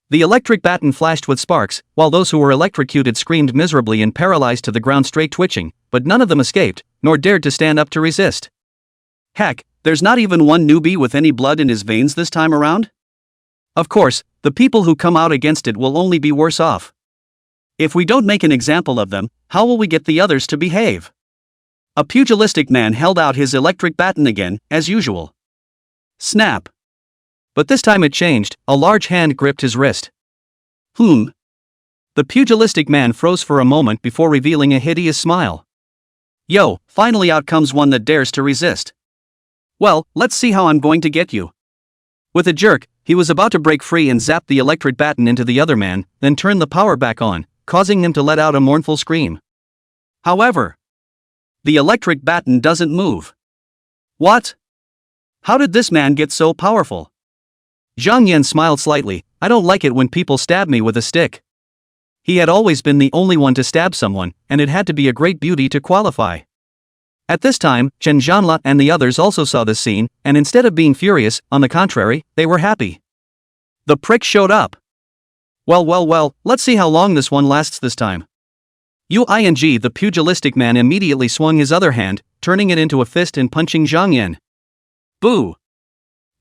The electric baton flashed with sparks, while those who were electrocuted screamed miserably and paralyzed to the ground straight twitching, but none of them escaped, nor dared to stand up to resist. Heck, there's not even one newbie with any blood in his veins this time around? Of course, the people who come out against it will only be worse off. If we don't make an example of them, how will we get the others to behave? A pugilistic man held out his electric baton again, as usual. Snap. But this time it changed, a large hand gripped his wrist. The pugilistic man froze for a moment before revealing a hideous smile. Yo, finally out comes one that dares to resist. Well, let's see how I'm going to get you. With a jerk, he was about to break free and zap the electric baton into the other man, then turn the power back on, causing him to let out a mournful scream. However, the electric baton doesn't move. What? How did this man get so powerful? Zhang Yan smiled slightly. I don't like it when people stab me with a stick. He had always been the only one to stab someone, and it had to be a great beauty to qualify. At this time, Chen Zhanla and the others also saw this scene, and instead of being furious, on the contrary, they were happy. The prick showed up. Well, let's see how long this one lasts this time. The pugilistic man immediately swung his other hand, turning it into a fist and punching Zhang Yan. Boo!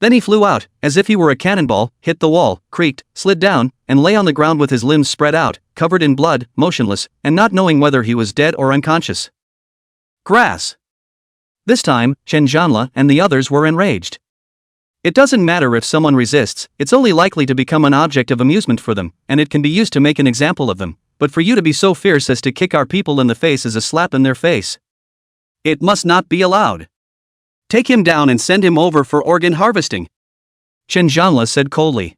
Then he flew out, as if he were a cannonball, hit the wall, creaked, slid down, and lay on the ground with his limbs spread out, covered in blood, motionless, and not knowing whether he was dead or unconscious. Grass! This time, Chen Zhanla and the others were enraged. It doesn't matter if someone resists, it's only likely to become an object of amusement for them, and it can be used to make an example of them, but for you to be so fierce as to kick our people in the face is a slap in their face. It must not be allowed. Take him down and send him over for organ harvesting, Chen Zhanla said coldly.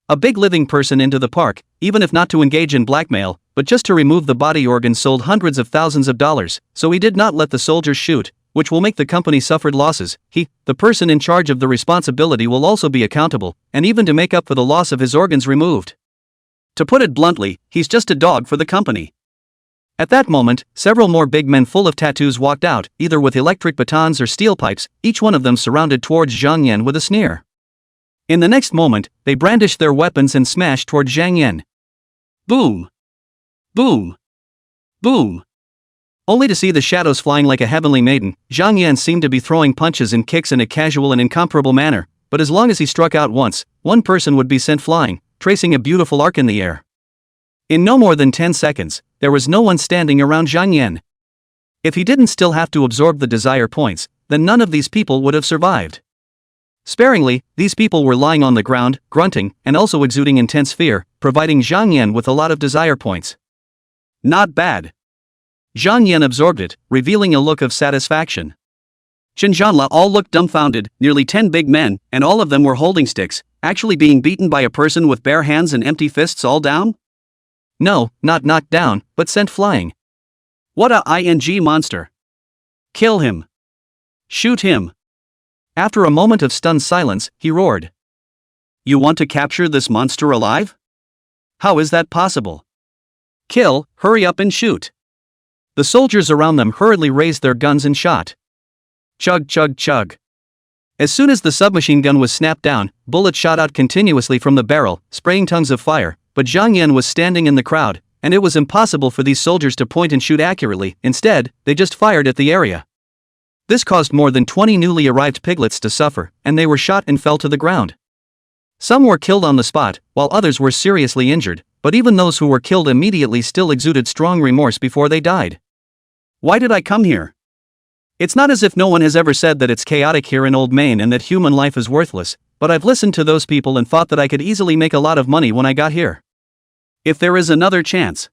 A big living person into the park, even if not to engage in blackmail, but just to remove the body organs sold hundreds of thousands of dollars, so he did not let the soldiers shoot, which will make the company suffered losses. The person in charge of the responsibility will also be accountable, and even to make up for the loss of his organs removed. To put it bluntly, he's just a dog for the company. At that moment, several more big men full of tattoos walked out, either with electric batons or steel pipes, each one of them surrounded towards Zhang Yan with a sneer. In the next moment, they brandished their weapons and smashed toward Zhang Yan. Boom! Boom! Boom! Only to see the shadows flying like a heavenly maiden. Zhang Yan seemed to be throwing punches and kicks in a casual and incomparable manner, but as long as he struck out once, one person would be sent flying, tracing a beautiful arc in the air. In no more than 10 seconds, there was no one standing around Zhang Yan. If he didn't still have to absorb the desire points, then none of these people would have survived. Sparingly, these people were lying on the ground, grunting, and also exuding intense fear, providing Zhang Yan with a lot of desire points. Not bad. Zhang Yan absorbed it, revealing a look of satisfaction. Xinjianla all looked dumbfounded, nearly 10 big men, and all of them were holding sticks, actually being beaten by a person with bare hands and empty fists all down? No, not knocked down, but sent flying. What a ing monster. Kill him. Shoot him. After a moment of stunned silence, he roared. You want to capture this monster alive? How is that possible? Kill, hurry up and shoot. The soldiers around them hurriedly raised their guns and shot. Chug chug chug. As soon as the submachine gun was snapped down, bullets shot out continuously from the barrel, spraying tongues of fire, but Zhang Yan was standing in the crowd, and it was impossible for these soldiers to point and shoot accurately. Instead, they just fired at the area. This caused more than 20 newly arrived piglets to suffer, and they were shot and fell to the ground. Some were killed on the spot, while others were seriously injured, but even those who were killed immediately still exuded strong remorse before they died. Why did I come here? It's not as if no one has ever said that it's chaotic here in Old Main and that human life is worthless, but I've listened to those people and thought that I could easily make a lot of money when I got here. If there is another chance.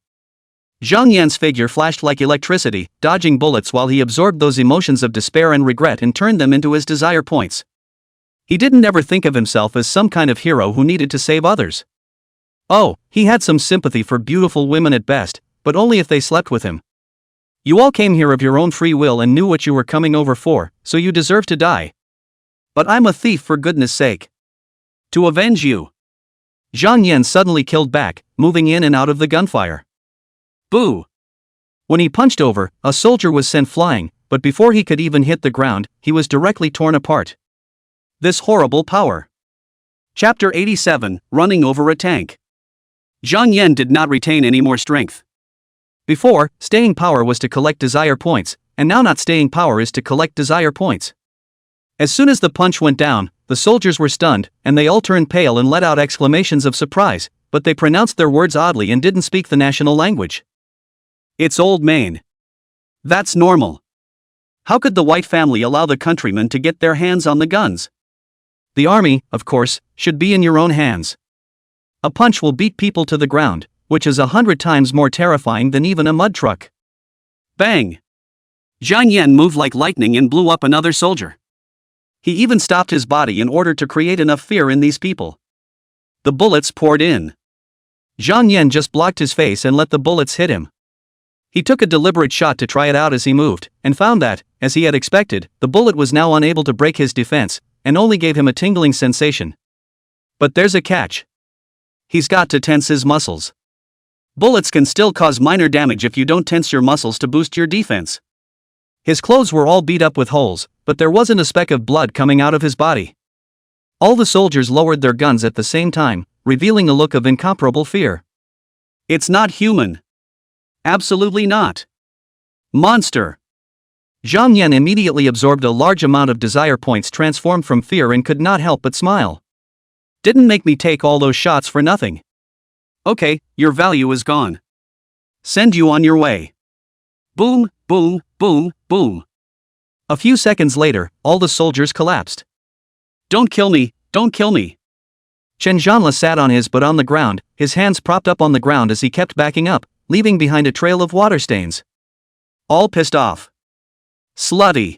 Zhang Yan's figure flashed like electricity, dodging bullets while he absorbed those emotions of despair and regret and turned them into his desire points. He didn't ever think of himself as some kind of hero who needed to save others. Oh, he had some sympathy for beautiful women at best, but only if they slept with him. You all came here of your own free will and knew what you were coming over for, so you deserve to die. But I'm a thief for goodness sake. To avenge you. Zhang Yan suddenly killed back, moving in and out of the gunfire. Boo! When he punched over, a soldier was sent flying, but before he could even hit the ground, he was directly torn apart. This horrible power. Chapter 87, Running Over a Tank. Zhang Yan did not retain any more strength. Before, staying power was to collect desire points, and now not staying power is to collect desire points. As soon as the punch went down, the soldiers were stunned, and they all turned pale and let out exclamations of surprise, but they pronounced their words oddly and didn't speak the national language. It's Old Main. That's normal. How could the white family allow the countrymen to get their hands on the guns? The army, of course, should be in your own hands. A punch will beat people to the ground, which is 100 times more terrifying than even a mud truck. Bang! Zhang Yan moved like lightning and blew up another soldier. He even stopped his body in order to create enough fear in these people. The bullets poured in. Zhang Yan just blocked his face and let the bullets hit him. He took a deliberate shot to try it out as he moved, and found that, as he had expected, the bullet was now unable to break his defense, and only gave him a tingling sensation. But there's a catch. He's got to tense his muscles. Bullets can still cause minor damage if you don't tense your muscles to boost your defense. His clothes were all beat up with holes, but there wasn't a speck of blood coming out of his body. All the soldiers lowered their guns at the same time, revealing a look of incomparable fear. It's not human. Absolutely not. Monster. Zhang Yan immediately absorbed a large amount of desire points transformed from fear and could not help but smile. Didn't make me take all those shots for nothing. Okay, your value is gone. Send you on your way. Boom, boom, boom, boom. A few seconds later, all the soldiers collapsed. Don't kill me, don't kill me. Chen Zhanle sat on his butt on the ground, his hands propped up on the ground as he kept backing up, leaving behind a trail of water stains. All pissed off. Slutty.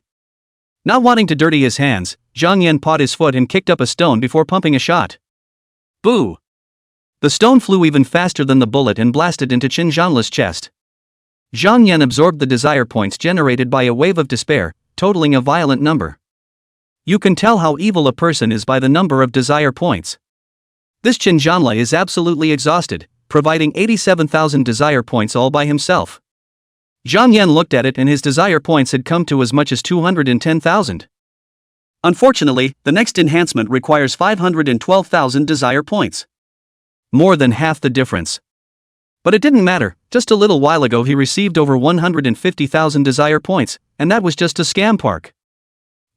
Not wanting to dirty his hands, Zhang Yan pawed his foot and kicked up a stone before pumping a shot. Boo! The stone flew even faster than the bullet and blasted into Chen Zhanle's chest. Zhang Yan absorbed the desire points generated by a wave of despair, totaling a violent number. You can tell how evil a person is by the number of desire points. This Xianghui is absolutely exhausted, providing 87,000 desire points all by himself. Zhang Yan looked at it and his desire points had come to as much as 210,000. Unfortunately, the next enhancement requires 512,000 desire points. More than half the difference. But it didn't matter, just a little while ago he received over 150,000 desire points, and that was just a scam park.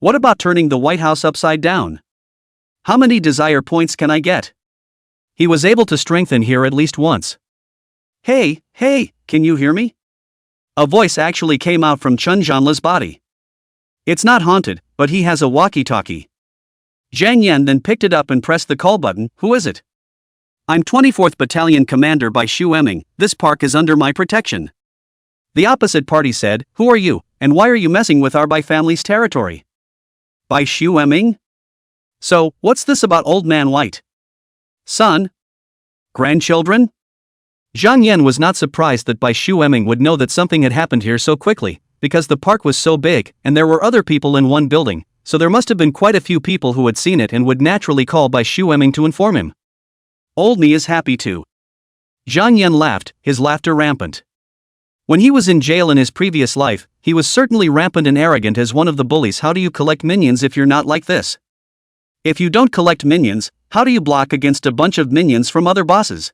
What about turning the White House upside down? How many desire points can I get? He was able to strengthen here at least once. Hey, can you hear me? A voice actually came out from Chen Zhanle's body. It's not haunted, but he has a walkie-talkie. Zhang Yan then picked it up and pressed the call button. Who is it? I'm 24th Battalion Commander by Xu Eming, this park is under my protection. The opposite party said, who are you, and why are you messing with our Bai family's territory? By Xu Eming? So, what's this about Old Man White? Son? Grandchildren? Zhang Yan was not surprised that Bai Xu Eming would know that something had happened here so quickly, because the park was so big, and there were other people in one building, so there must have been quite a few people who had seen it and would naturally call Bai Xu Eming to inform him. Old me is happy too. Zhang Yan laughed, his laughter rampant. When he was in jail in his previous life, he was certainly rampant and arrogant as one of the bullies. How do you collect minions if you're not like this? If you don't collect minions, how do you block against a bunch of minions from other bosses?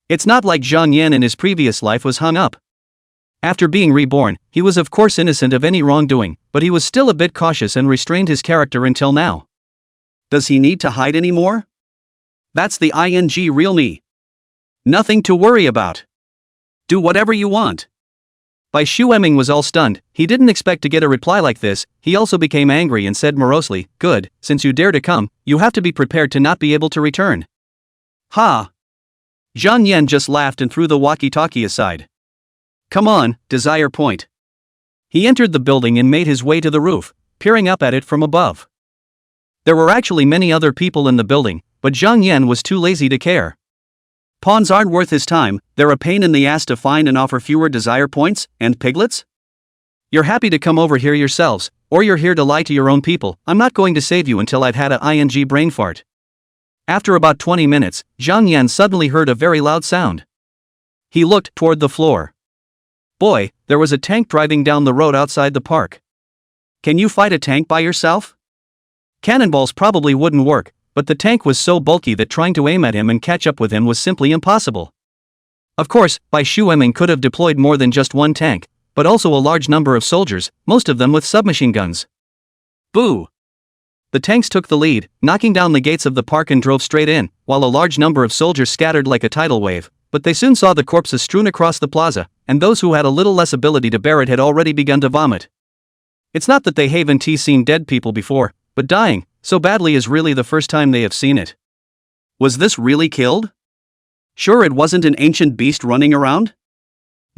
It's not like Zhang Yan in his previous life was hung up. After being reborn, he was of course innocent of any wrongdoing, but he was still a bit cautious and restrained his character until now. Does he need to hide anymore? That's the real me. Nothing to worry about. Do whatever you want. Bai Xu Eming was all stunned. He didn't expect to get a reply like this. He also became angry and said morosely, good, since you dare to come, you have to be prepared to not be able to return. Ha! Zhang Yan just laughed and threw the walkie-talkie aside. Come on, desire point. He entered the building and made his way to the roof, peering up at it from above. There were actually many other people in the building, but Zhang Yan was too lazy to care. Pawns aren't worth his time, they're a pain in the ass to find and offer fewer desire points, and piglets? You're happy to come over here yourselves, or you're here to lie to your own people. I'm not going to save you until I've had a brain fart. After about 20 minutes, Zhang Yan suddenly heard a very loud sound. He looked toward the floor. Boy, there was a tank driving down the road outside the park. Can you fight a tank by yourself? Cannonballs probably wouldn't work, but the tank was so bulky that trying to aim at him and catch up with him was simply impossible. Of course, Bai Xu Eming could have deployed more than just one tank, but also a large number of soldiers, most of them with submachine guns. Boo! The tanks took the lead, knocking down the gates of the park and drove straight in, while a large number of soldiers scattered like a tidal wave, but they soon saw the corpses strewn across the plaza, and those who had a little less ability to bear it had already begun to vomit. It's not that they haven't seen dead people before, but dying so badly is really the first time they have seen it. Was this really killed? Sure it wasn't an ancient beast running around?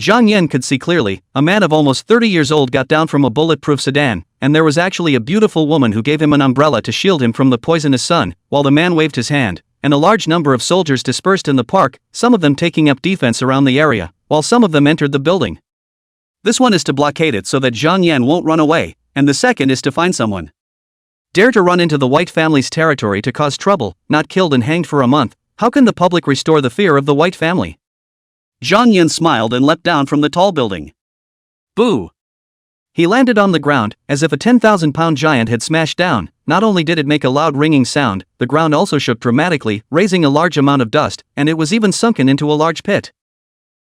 Zhang Yan could see clearly. A man of almost 30 years old got down from a bulletproof sedan, and there was actually a beautiful woman who gave him an umbrella to shield him from the poisonous sun, while the man waved his hand, and a large number of soldiers dispersed in the park, some of them taking up defense around the area, while some of them entered the building. This one is to blockade it so that Zhang Yan won't run away, and the second is to find someone. Dare to run into the White family's territory to cause trouble, not killed and hanged for a month. How can the public restore the fear of the White family? Zhang Yan smiled and leapt down from the tall building. Boo! He landed on the ground, as if a 10,000-pound giant had smashed down. Not only did it make a loud ringing sound, the ground also shook dramatically, raising a large amount of dust, and it was even sunken into a large pit.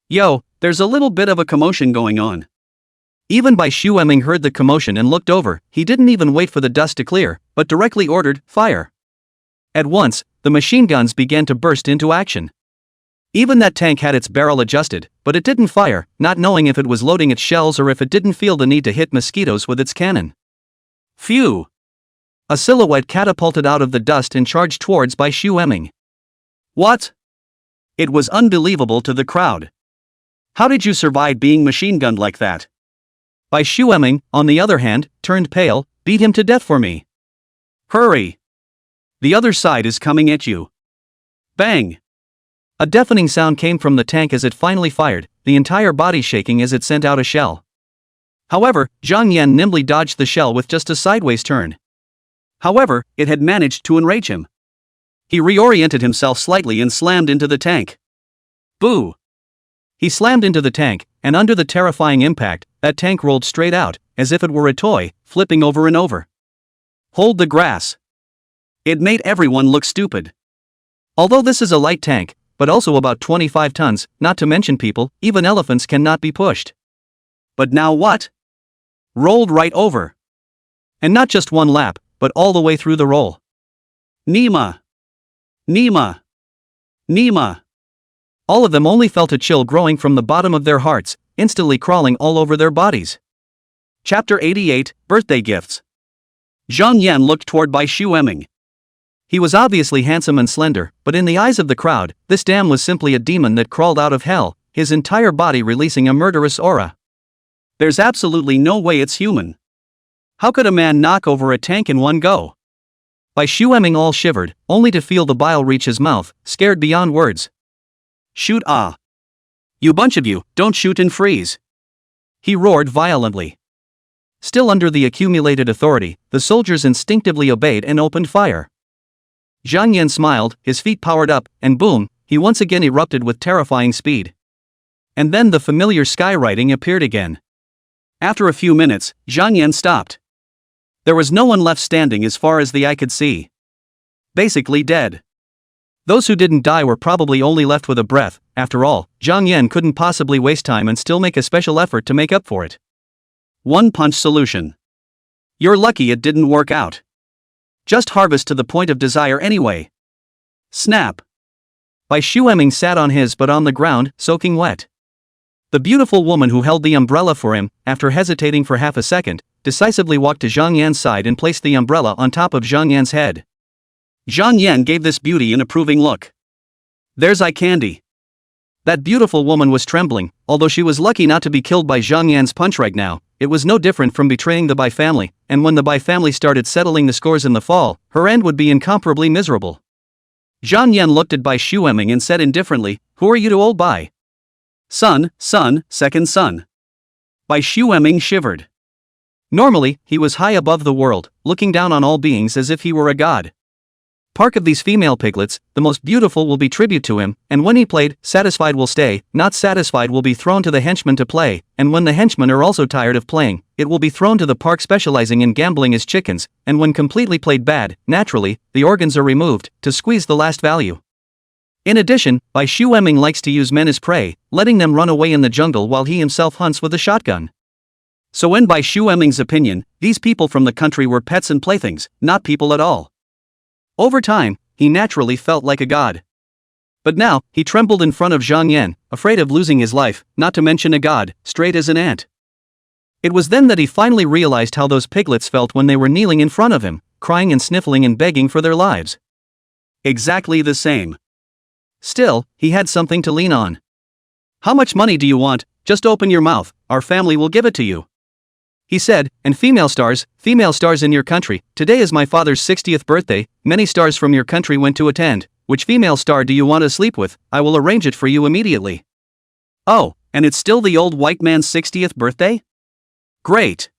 Yo, there's a little bit of a commotion going on. Even Bai Xu Eming heard the commotion and looked over. He didn't even wait for the dust to clear, but directly ordered, fire. At once, the machine guns began to burst into action. Even that tank had its barrel adjusted, but it didn't fire, not knowing if it was loading its shells or if it didn't feel the need to hit mosquitoes with its cannon. Phew! A silhouette catapulted out of the dust and charged towards Bai Xu Eming. What? It was unbelievable to the crowd. How did you survive being machine gunned like that? Bai Xu Eming, on the other hand, turned pale. Beat him to death for me. Hurry! The other side is coming at you. Bang! A deafening sound came from the tank as it finally fired, the entire body shaking as it sent out a shell. However, Zhang Yan nimbly dodged the shell with just a sideways turn. However, it had managed to enrage him. He reoriented himself slightly and slammed into the tank. Boo! He slammed into the tank, and under the terrifying impact, that tank rolled straight out, as if it were a toy, flipping over and over. Hold the grass. It made everyone look stupid. Although this is a light tank, but also about 25 tons, not to mention people, even elephants cannot be pushed. But now what? Rolled right over. And not just one lap, but all the way through the roll. Nima! Nima! Nima! All of them only felt a chill growing from the bottom of their hearts, instantly crawling all over their bodies. Chapter 88, Birthday Gifts. Zhang Yan looked toward Bai Shueming. He was obviously handsome and slender, but in the eyes of the crowd, this damn was simply a demon that crawled out of hell, his entire body releasing a murderous aura. There's absolutely no way it's human. How could a man knock over a tank in one go? Bai Shueming all shivered, only to feel the bile reach his mouth, scared beyond words. Shoot ah! You bunch of you, don't shoot and freeze! He roared violently. Still under the accumulated authority, the soldiers instinctively obeyed and opened fire. Zhang Yan smiled, his feet powered up, and boom, he once again erupted with terrifying speed. And then the familiar skywriting appeared again. After a few minutes, Zhang Yan stopped. There was no one left standing as far as the eye could see. Basically dead. Those who didn't die were probably only left with a breath. After all, Zhang Yan couldn't possibly waste time and still make a special effort to make up for it. One-punch solution. You're lucky it didn't work out. Just harvest to the point of desire anyway. Snap. Bai Shueming sat on his butt on the ground, soaking wet. The beautiful woman who held the umbrella for him, after hesitating for half a second, decisively walked to Zhang Yan's side and placed the umbrella on top of Zhang Yan's head. Zhang Yan gave this beauty an approving look. There's eye candy. That beautiful woman was trembling, although she was lucky not to be killed by Zhang Yan's punch right now. It was no different from betraying the Bai family, and when the Bai family started settling the scores in the fall, her end would be incomparably miserable. Zhang Yan looked at Bai Shueming and said indifferently, "Who are you to old Bai?" Son, second son. Bai Shueming shivered. Normally, he was high above the world, looking down on all beings as if he were a god. Park of these female piglets, the most beautiful will be tribute to him, and when he played, satisfied will stay, not satisfied will be thrown to the henchmen to play, and when the henchmen are also tired of playing, it will be thrown to the park specializing in gambling as chickens, and when completely played bad, naturally, the organs are removed, to squeeze the last value. In addition, Bai Shueming likes to use men as prey, letting them run away in the jungle while he himself hunts with a shotgun. So in Bai Shueming's opinion, these people from the country were pets and playthings, not people at all. Over time, he naturally felt like a god. But now, he trembled in front of Zhang Yan, afraid of losing his life, not to mention a god, straight as an ant. It was then that he finally realized how those piglets felt when they were kneeling in front of him, crying and sniffling and begging for their lives. Exactly the same. Still, he had something to lean on. How much money do you want? Just open your mouth, our family will give it to you. He said, and female stars in your country, today is my father's 60th birthday, many stars from your country went to attend, which female star do you want to sleep with? I will arrange it for you immediately. Oh, and it's still the old white man's 60th birthday? Great.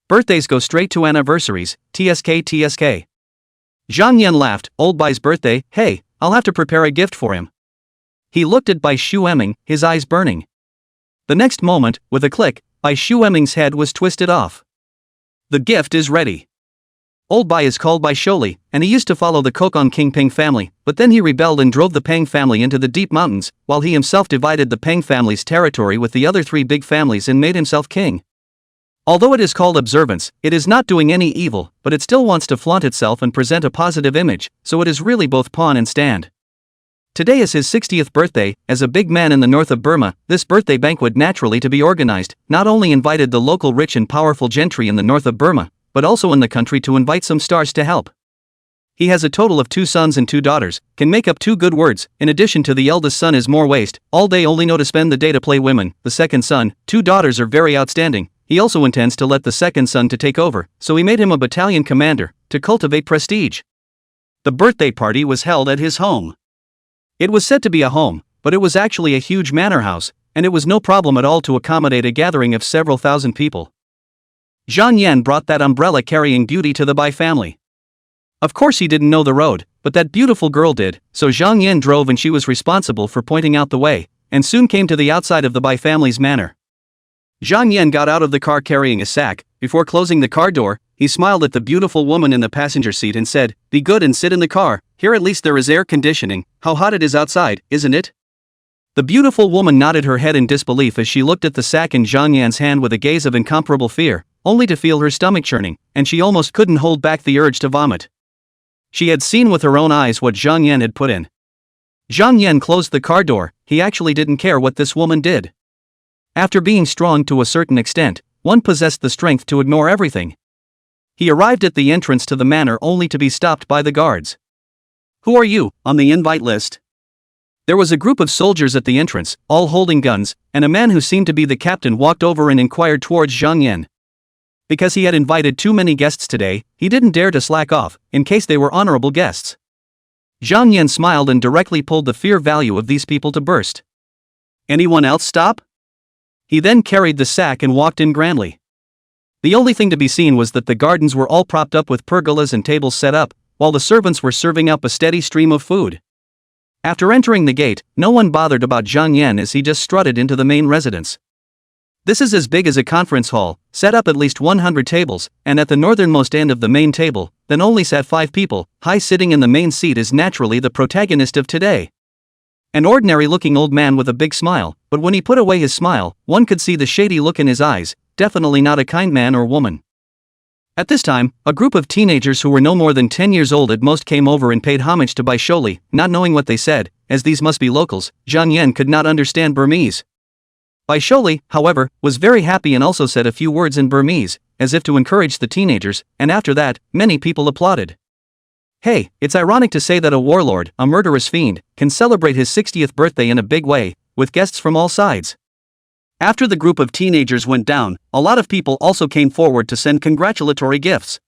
Birthdays go straight to anniversaries, TSK. Zhang Yan laughed, old Bai's birthday, hey, I'll have to prepare a gift for him. He looked at Bai Shueming, his eyes burning. The next moment, with a click, Bai Shueming's head was twisted off. The gift is ready. Old Bai is called Bai Sholi, and he used to follow the Kokon King Peng family, but then he rebelled and drove the Peng family into the deep mountains, while he himself divided the Peng family's territory with the other three big families and made himself king. Although it is called observance, it is not doing any evil, but it still wants to flaunt itself and present a positive image, so it is really both pawn and stand. Today is his 60th birthday. As a big man in the north of Burma, this birthday banquet naturally to be organized, not only invited the local rich and powerful gentry in the north of Burma, but also in the country to invite some stars to help. He has a total of 2 sons and 2 daughters, can make up 2 good words, in addition to the eldest son is more waste, all day only know to spend the day to play women, the second son, 2 daughters are very outstanding, he also intends to let the second son to take over, so he made him a battalion commander, to cultivate prestige. The birthday party was held at his home. It was said to be a home, but it was actually a huge manor house, and it was no problem at all to accommodate a gathering of several thousand people. Zhang Yan brought that umbrella-carrying beauty to the Bai family. Of course he didn't know the road, but that beautiful girl did, so Zhang Yan drove and she was responsible for pointing out the way, and soon came to the outside of the Bai family's manor. Zhang Yan got out of the car carrying a sack. Before closing the car door, he smiled at the beautiful woman in the passenger seat and said, "Be good and sit in the car, here at least there is air conditioning, how hot it is outside, isn't it?" The beautiful woman nodded her head in disbelief as she looked at the sack in Zhang Yan's hand with a gaze of incomparable fear, only to feel her stomach churning, and she almost couldn't hold back the urge to vomit. She had seen with her own eyes what Zhang Yan had put in. Zhang Yan closed the car door. He actually didn't care what this woman did. After being strong to a certain extent, one possessed the strength to ignore everything. He arrived at the entrance to the manor only to be stopped by the guards. "Who are you, on the invite list?" There was a group of soldiers at the entrance, all holding guns, and a man who seemed to be the captain walked over and inquired towards Zhang Yan. Because he had invited too many guests today, he didn't dare to slack off, in case they were honorable guests. Zhang Yan smiled and directly pulled the fear value of these people to burst. "Anyone else stop?" He then carried the sack and walked in grandly. The only thing to be seen was that the gardens were all propped up with pergolas and tables set up, while the servants were serving up a steady stream of food. After entering the gate, no one bothered about Zhang Yan as he just strutted into the main residence. This is as big as a conference hall, set up at least 100 tables, and at the northernmost end of the main table, then only sat 5 people. Hai sitting in the main seat is naturally the protagonist of today. An ordinary-looking old man with a big smile, but when he put away his smile, one could see the shady look in his eyes, definitely not a kind man or woman. At this time, a group of teenagers who were no more than 10 years old at most came over and paid homage to Bai Sholi, not knowing what they said, as these must be locals. Zhang Yan could not understand Burmese. Bai Sholi, however, was very happy and also said a few words in Burmese, as if to encourage the teenagers, and after that, many people applauded. Hey, it's ironic to say that a warlord, a murderous fiend, can celebrate his 60th birthday in a big way, with guests from all sides. After the group of teenagers went down, a lot of people also came forward to send congratulatory gifts.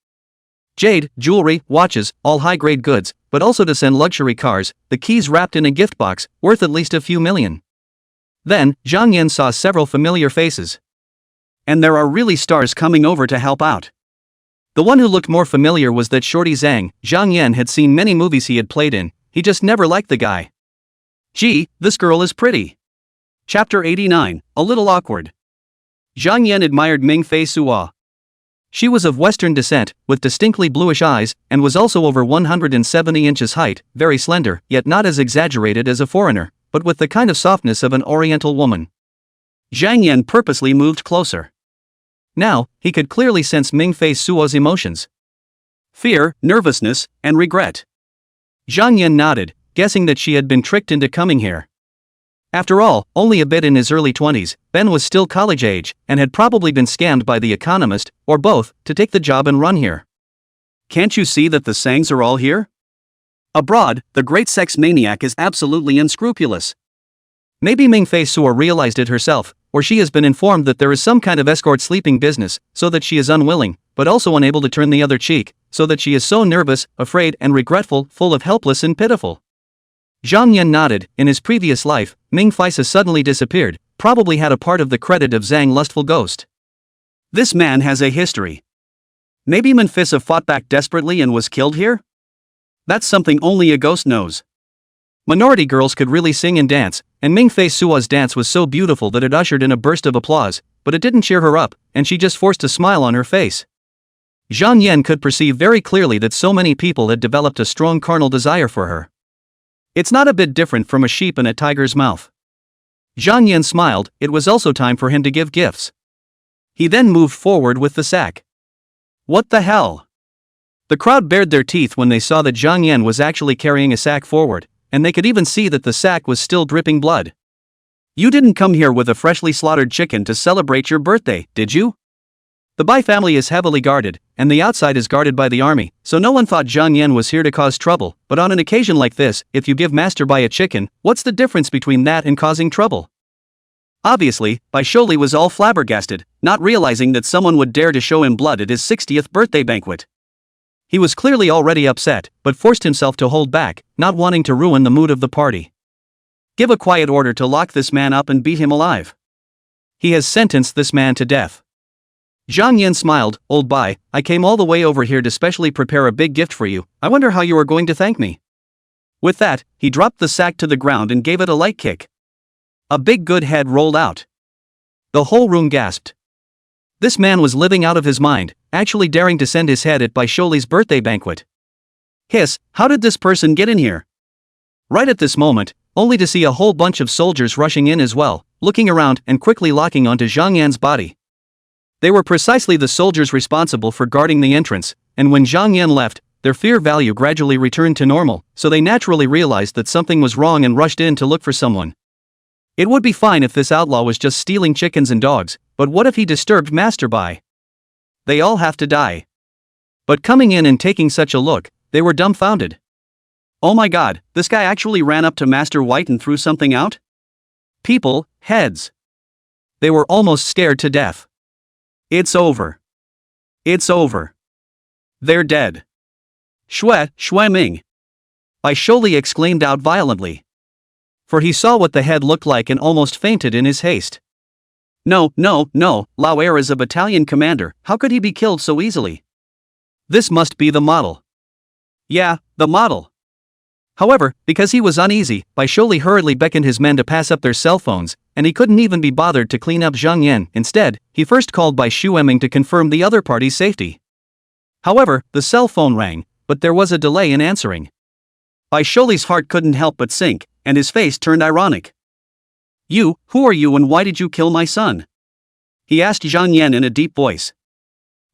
Jade, jewelry, watches, all high-grade goods, but also to send luxury cars, the keys wrapped in a gift box, worth at least a few million. Then, Zhang Yan saw several familiar faces. And there are really stars coming over to help out. The one who looked more familiar was that shorty Zhang. Zhang Yan had seen many movies he had played in, he just never liked the guy. Gee, this girl is pretty. Chapter 89, a little awkward. Zhang Yan admired Ming-Fei Suo. She was of Western descent, with distinctly bluish eyes, and was also over 170 inches height, very slender, yet not as exaggerated as a foreigner, but with the kind of softness of an Oriental woman. Zhang Yan purposely moved closer. Now, he could clearly sense Ming-Fei Suo's emotions. Fear, nervousness, and regret. Zhang Yan nodded, guessing that she had been tricked into coming here. After all, only a bit in his early 20s, Ben was still college age, and had probably been scammed by the economist, or both, to take the job and run here. Can't you see that the Sangs are all here? Abroad, the great sex maniac is absolutely unscrupulous. Maybe Ming-Fei Suo realized it herself, or she has been informed that there is some kind of escort sleeping business, so that she is unwilling, but also unable to turn the other cheek, so that she is so nervous, afraid and regretful, full of helpless and pitiful. Zhang Yan nodded. In his previous life, Ming-Fei suddenly disappeared, probably had a part of the credit of Zhang lustful ghost. This man has a history. Maybe Manfisa fought back desperately and was killed here? That's something only a ghost knows. Minority girls could really sing and dance, and Ming-Fei Suo's dance was so beautiful that it ushered in a burst of applause, but it didn't cheer her up, and she just forced a smile on her face. Zhang Yan could perceive very clearly that so many people had developed a strong carnal desire for her. It's not a bit different from a sheep in a tiger's mouth. Zhang Yan smiled. It was also time for him to give gifts. He then moved forward with the sack. What the hell? The crowd bared their teeth when they saw that Zhang Yan was actually carrying a sack forward, and they could even see that the sack was still dripping blood. You didn't come here with a freshly slaughtered chicken to celebrate your birthday, did you? The Bai family is heavily guarded, and the outside is guarded by the army, so no one thought Zhang Yan was here to cause trouble, but on an occasion like this, if you give Master Bai a chicken, what's the difference between that and causing trouble? Obviously, Bai Sholi was all flabbergasted, not realizing that someone would dare to show him blood at his 60th birthday banquet. He was clearly already upset, but forced himself to hold back, not wanting to ruin the mood of the party. Give a quiet order to lock this man up and beat him alive. He has sentenced this man to death. Zhang Yan smiled. Old Bai, I came all the way over here to specially prepare a big gift for you. I wonder how you are going to thank me. With that, he dropped the sack to the ground and gave it a light kick. A big good head rolled out. The whole room gasped. This man was living out of his mind, actually daring to send his head at Bai Shouli's birthday banquet. Hiss, how did this person get in here? Right at this moment, only to see a whole bunch of soldiers rushing in as well, looking around and quickly locking onto Zhang Yan's body. They were precisely the soldiers responsible for guarding the entrance, and when Zhang Yan left, their fear value gradually returned to normal, so they naturally realized that something was wrong and rushed in to look for someone. It would be fine if this outlaw was just stealing chickens and dogs, but what if he disturbed Master Bai? They all have to die. But coming in and taking such a look, they were dumbfounded. Oh my god, this guy actually ran up to Master White and threw something out? People, heads. They were almost scared to death. It's over. It's over. They're dead. Shui Ming. Bai Shouli exclaimed out violently. For he saw what the head looked like and almost fainted in his haste. No, Lao Er is a battalion commander, how could he be killed so easily? This must be the model. Yeah, the model. However, because he was uneasy, Bai Shouli hurriedly beckoned his men to pass up their cell phones, and he couldn't even be bothered to clean up Zhang Yan. Instead, he first called Bai Shueming to confirm the other party's safety. However, the cell phone rang, but there was a delay in answering. Bai Shouli's heart couldn't help but sink, and his face turned ironic. You, who are you and why did you kill my son? He asked Zhang Yan in a deep voice.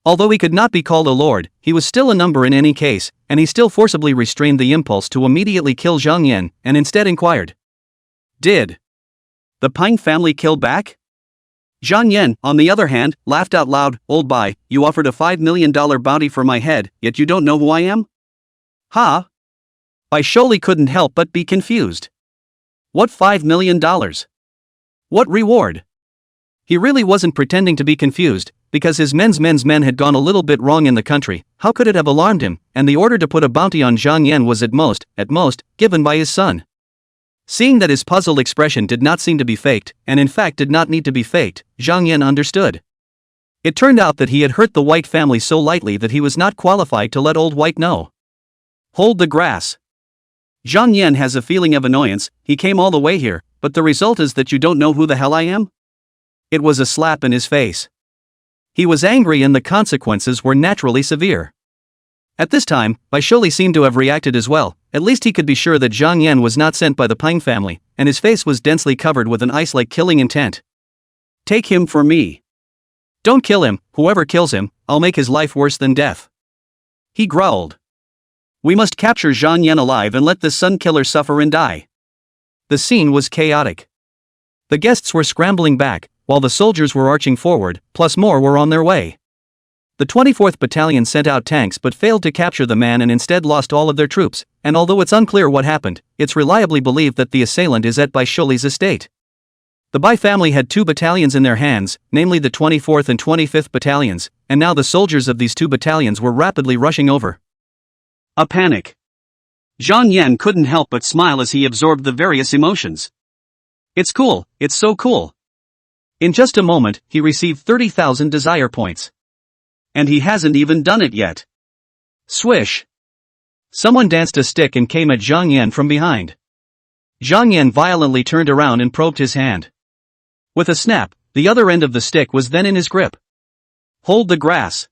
Although he could not be called a lord, he was still a number in any case, and he still forcibly restrained the impulse to immediately kill Zhang Yan, and instead inquired. Did the Pine family kill back? Zhang Yan, on the other hand, laughed out loud. Old Bai, you offered a $5 million bounty for my head, yet you don't know who I am? Ha? Bai Shouli couldn't help but be confused. What $5 million? What reward? He really wasn't pretending to be confused, because his men's men had gone a little bit wrong in the country. How could it have alarmed him? And the order to put a bounty on Zhang Yan was at most, given by his son. Seeing that his puzzled expression did not seem to be faked, and in fact did not need to be faked, Zhang Yan understood. It turned out that he had hurt the White family so lightly that he was not qualified to let Old White know. Hold the grass. Zhang Yan has a feeling of annoyance. He came all the way here, but the result is that you don't know who the hell I am? It was a slap in his face. He was angry and the consequences were naturally severe. At this time, Bai Shouli seemed to have reacted as well. At least he could be sure that Zhang Yan was not sent by the Pine family, and his face was densely covered with an ice-like killing intent. Take him for me. Don't kill him, whoever kills him, I'll make his life worse than death. He growled. We must capture Zhang Yan alive and let this sun killer suffer and die. The scene was chaotic. The guests were scrambling back, while the soldiers were arching forward, plus more were on their way. The 24th Battalion sent out tanks but failed to capture the man and instead lost all of their troops, and although it's unclear what happened, it's reliably believed that the assailant is at Bai Shouli's estate. The Bai family had 2 battalions in their hands, namely the 24th and 25th Battalions, and now the soldiers of these 2 battalions were rapidly rushing over. A panic. Zhang Yan couldn't help but smile as he absorbed the various emotions. It's cool, it's so cool. In just a moment, he received 30,000 desire points. And he hasn't even done it yet. Swish. Someone danced a stick and came at Zhang Yan from behind. Zhang Yan violently turned around and probed his hand. With a snap, the other end of the stick was then in his grip. Hold the grass.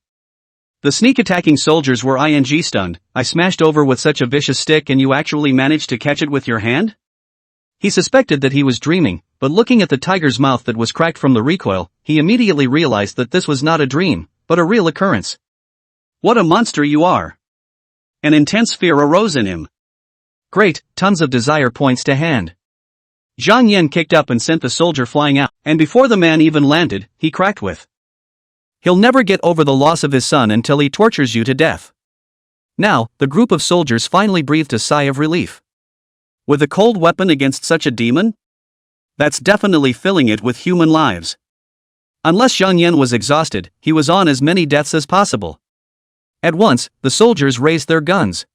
The sneak-attacking soldiers were stunned. I smashed over with such a vicious stick and you actually managed to catch it with your hand? He suspected that he was dreaming, but looking at the tiger's mouth that was cracked from the recoil, he immediately realized that this was not a dream, but a real occurrence. What a monster you are! An intense fear arose in him. Great, tons of desire points to hand. Zhang Yan kicked up and sent the soldier flying out, and before the man even landed, he cracked with. He'll never get over the loss of his son until he tortures you to death. Now, the group of soldiers finally breathed a sigh of relief. With a cold weapon against such a demon? That's definitely filling it with human lives. Unless Zhang Yan was exhausted, he was on as many deaths as possible. At once, the soldiers raised their guns.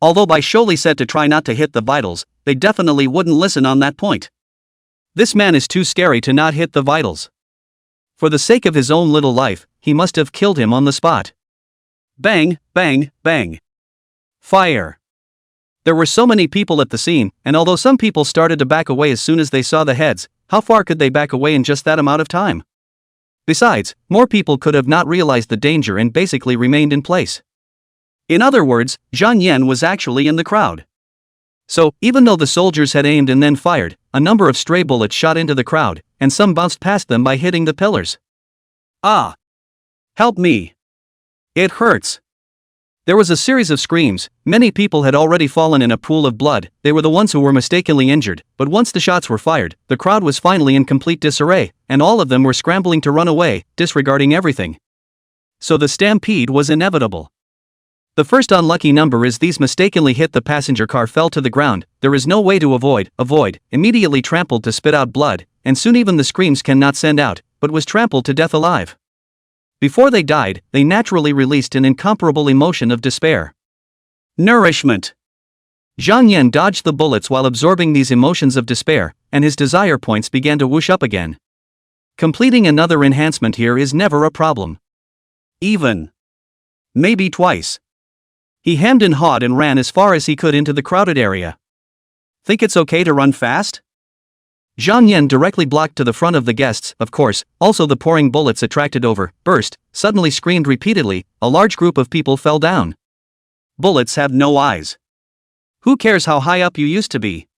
Although Bai Shouli said to try not to hit the vitals, they definitely wouldn't listen on that point. This man is too scary to not hit the vitals. For the sake of his own little life, he must have killed him on the spot. Bang, bang, bang. Fire. There were so many people at the scene, and although some people started to back away as soon as they saw the heads, how far could they back away in just that amount of time? Besides, more people could have not realized the danger and basically remained in place. In other words, Zhang Yan was actually in the crowd. So, even though the soldiers had aimed and then fired, a number of stray bullets shot into the crowd, and some bounced past them by hitting the pillars. Ah! Help me! It hurts! There was a series of screams. Many people had already fallen in a pool of blood. They were the ones who were mistakenly injured, but once the shots were fired, the crowd was finally in complete disarray, and all of them were scrambling to run away, disregarding everything. So the stampede was inevitable. The first unlucky number is these mistakenly hit the passenger car fell to the ground. There is no way to avoid, immediately trampled to spit out blood, and soon even the screams cannot send out, but was trampled to death alive. Before they died, they naturally released an incomparable emotion of despair. Nourishment. Zhang Yan dodged the bullets while absorbing these emotions of despair, and his desire points began to whoosh up again. Completing another enhancement here is never a problem. Even. Maybe twice. He hemmed and hawed and ran as far as he could into the crowded area. Think it's okay to run fast? Zhang Yan directly blocked to the front of the guests, of course, also the pouring bullets attracted over, burst, suddenly screamed repeatedly, a large group of people fell down. Bullets have no eyes. Who cares how high up you used to be?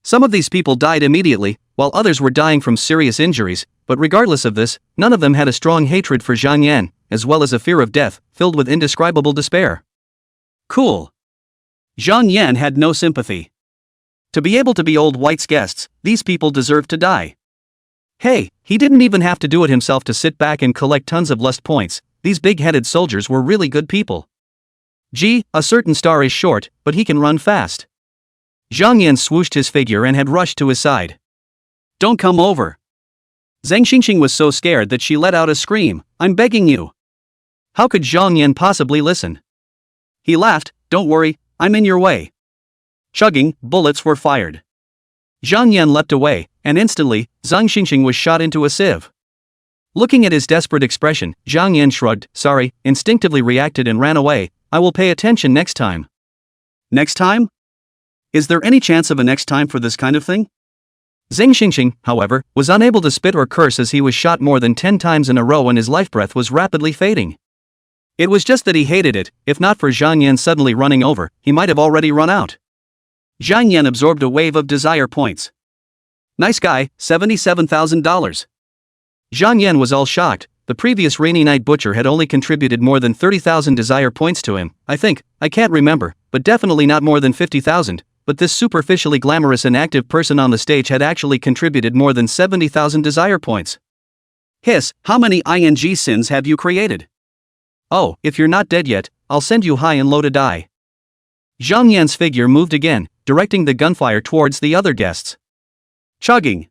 Some of these people died immediately, while others were dying from serious injuries, but regardless of this, none of them had a strong hatred for Zhang Yan, as well as a fear of death, filled with indescribable despair. Cool. Zhang Yan had no sympathy. To be able to be old white's guests, these people deserved to die. Hey, he didn't even have to do it himself to sit back and collect tons of lust points. These big-headed soldiers were really good people. Gee, a certain star is short, but he can run fast. Zhang Yan swooshed his figure and had rushed to his side. Don't come over. Zhang Xingxing was so scared that she let out a scream. I'm begging you. How could Zhang Yan possibly listen? He laughed. Don't worry, I'm in your way. Chugging, bullets were fired. Zhang Yan leapt away, and instantly, Zhang Xingxing was shot into a sieve. Looking at his desperate expression, Zhang Yan shrugged, sorry, instinctively reacted and ran away. I will pay attention next time. Next time? Is there any chance of a next time for this kind of thing? Zhang Xingxing, however, was unable to spit or curse as he was shot more than 10 times in a row and his life breath was rapidly fading. It was just that he hated it. If not for Zhang Yan suddenly running over, he might have already run out. Zhang Yan absorbed a wave of desire points. Nice guy, $77,000. Zhang Yan was all shocked. The previous rainy night butcher had only contributed more than 30,000 desire points to him. I can't remember, but definitely not more than 50,000. But this superficially glamorous and active person on the stage had actually contributed more than 70,000 desire points. Hiss, how many ing sins have you created? Oh, if you're not dead yet, I'll send you high and low to die. Zhang Yan's figure moved again, directing the gunfire towards the other guests. Chugging.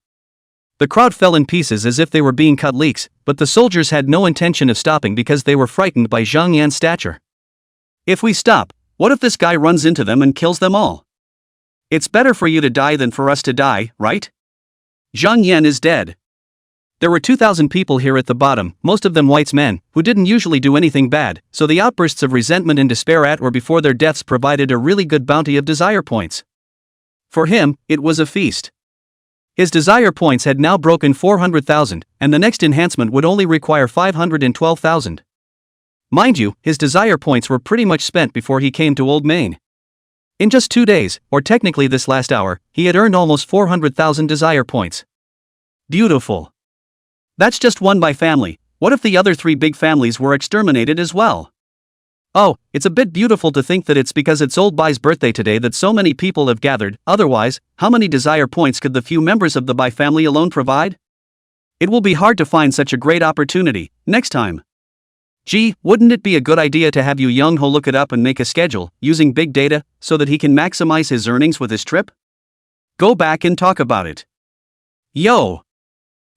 The crowd fell in pieces as if they were being cut leaks, but the soldiers had no intention of stopping because they were frightened by Zhang Yan's stature. If we stop, what if this guy runs into them and kills them all? It's better for you to die than for us to die, right? Zhang Yan is dead. There were 2,000 people here at the bottom, most of them white men, who didn't usually do anything bad, so the outbursts of resentment and despair at or before their deaths provided a really good bounty of desire points. For him, it was a feast. His desire points had now broken 400,000, and the next enhancement would only require 512,000. Mind you, his desire points were pretty much spent before he came to Old Main. In just 2 days, or technically this last hour, he had earned almost 400,000 desire points. Beautiful. That's just one by family. What if the other 3 big families were exterminated as well? Oh, it's a bit beautiful to think that it's because it's Old Bai's birthday today that so many people have gathered. Otherwise, how many desire points could the few members of the Bai family alone provide? It will be hard to find such a great opportunity next time. Gee, wouldn't it be a good idea to have Yu Xianghui look it up and make a schedule, using big data, so that he can maximize his earnings with his trip? Go back and talk about it. Yo!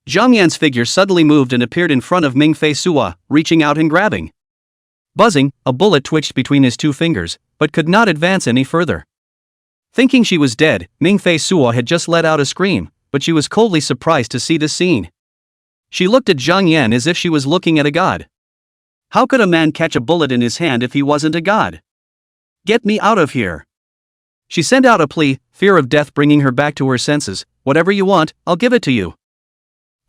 Zhang Yan's figure suddenly moved and appeared in front of Ming Fei Suwa, reaching out and grabbing. Buzzing, a bullet twitched between his 2 fingers, but could not advance any further. Thinking she was dead, Ming-Fei Suo had just let out a scream, but she was coldly surprised to see this scene. She looked at Zhang Yan as if she was looking at a god. How could a man catch a bullet in his hand if he wasn't a god? Get me out of here. She sent out a plea, fear of death bringing her back to her senses. Whatever you want, I'll give it to you.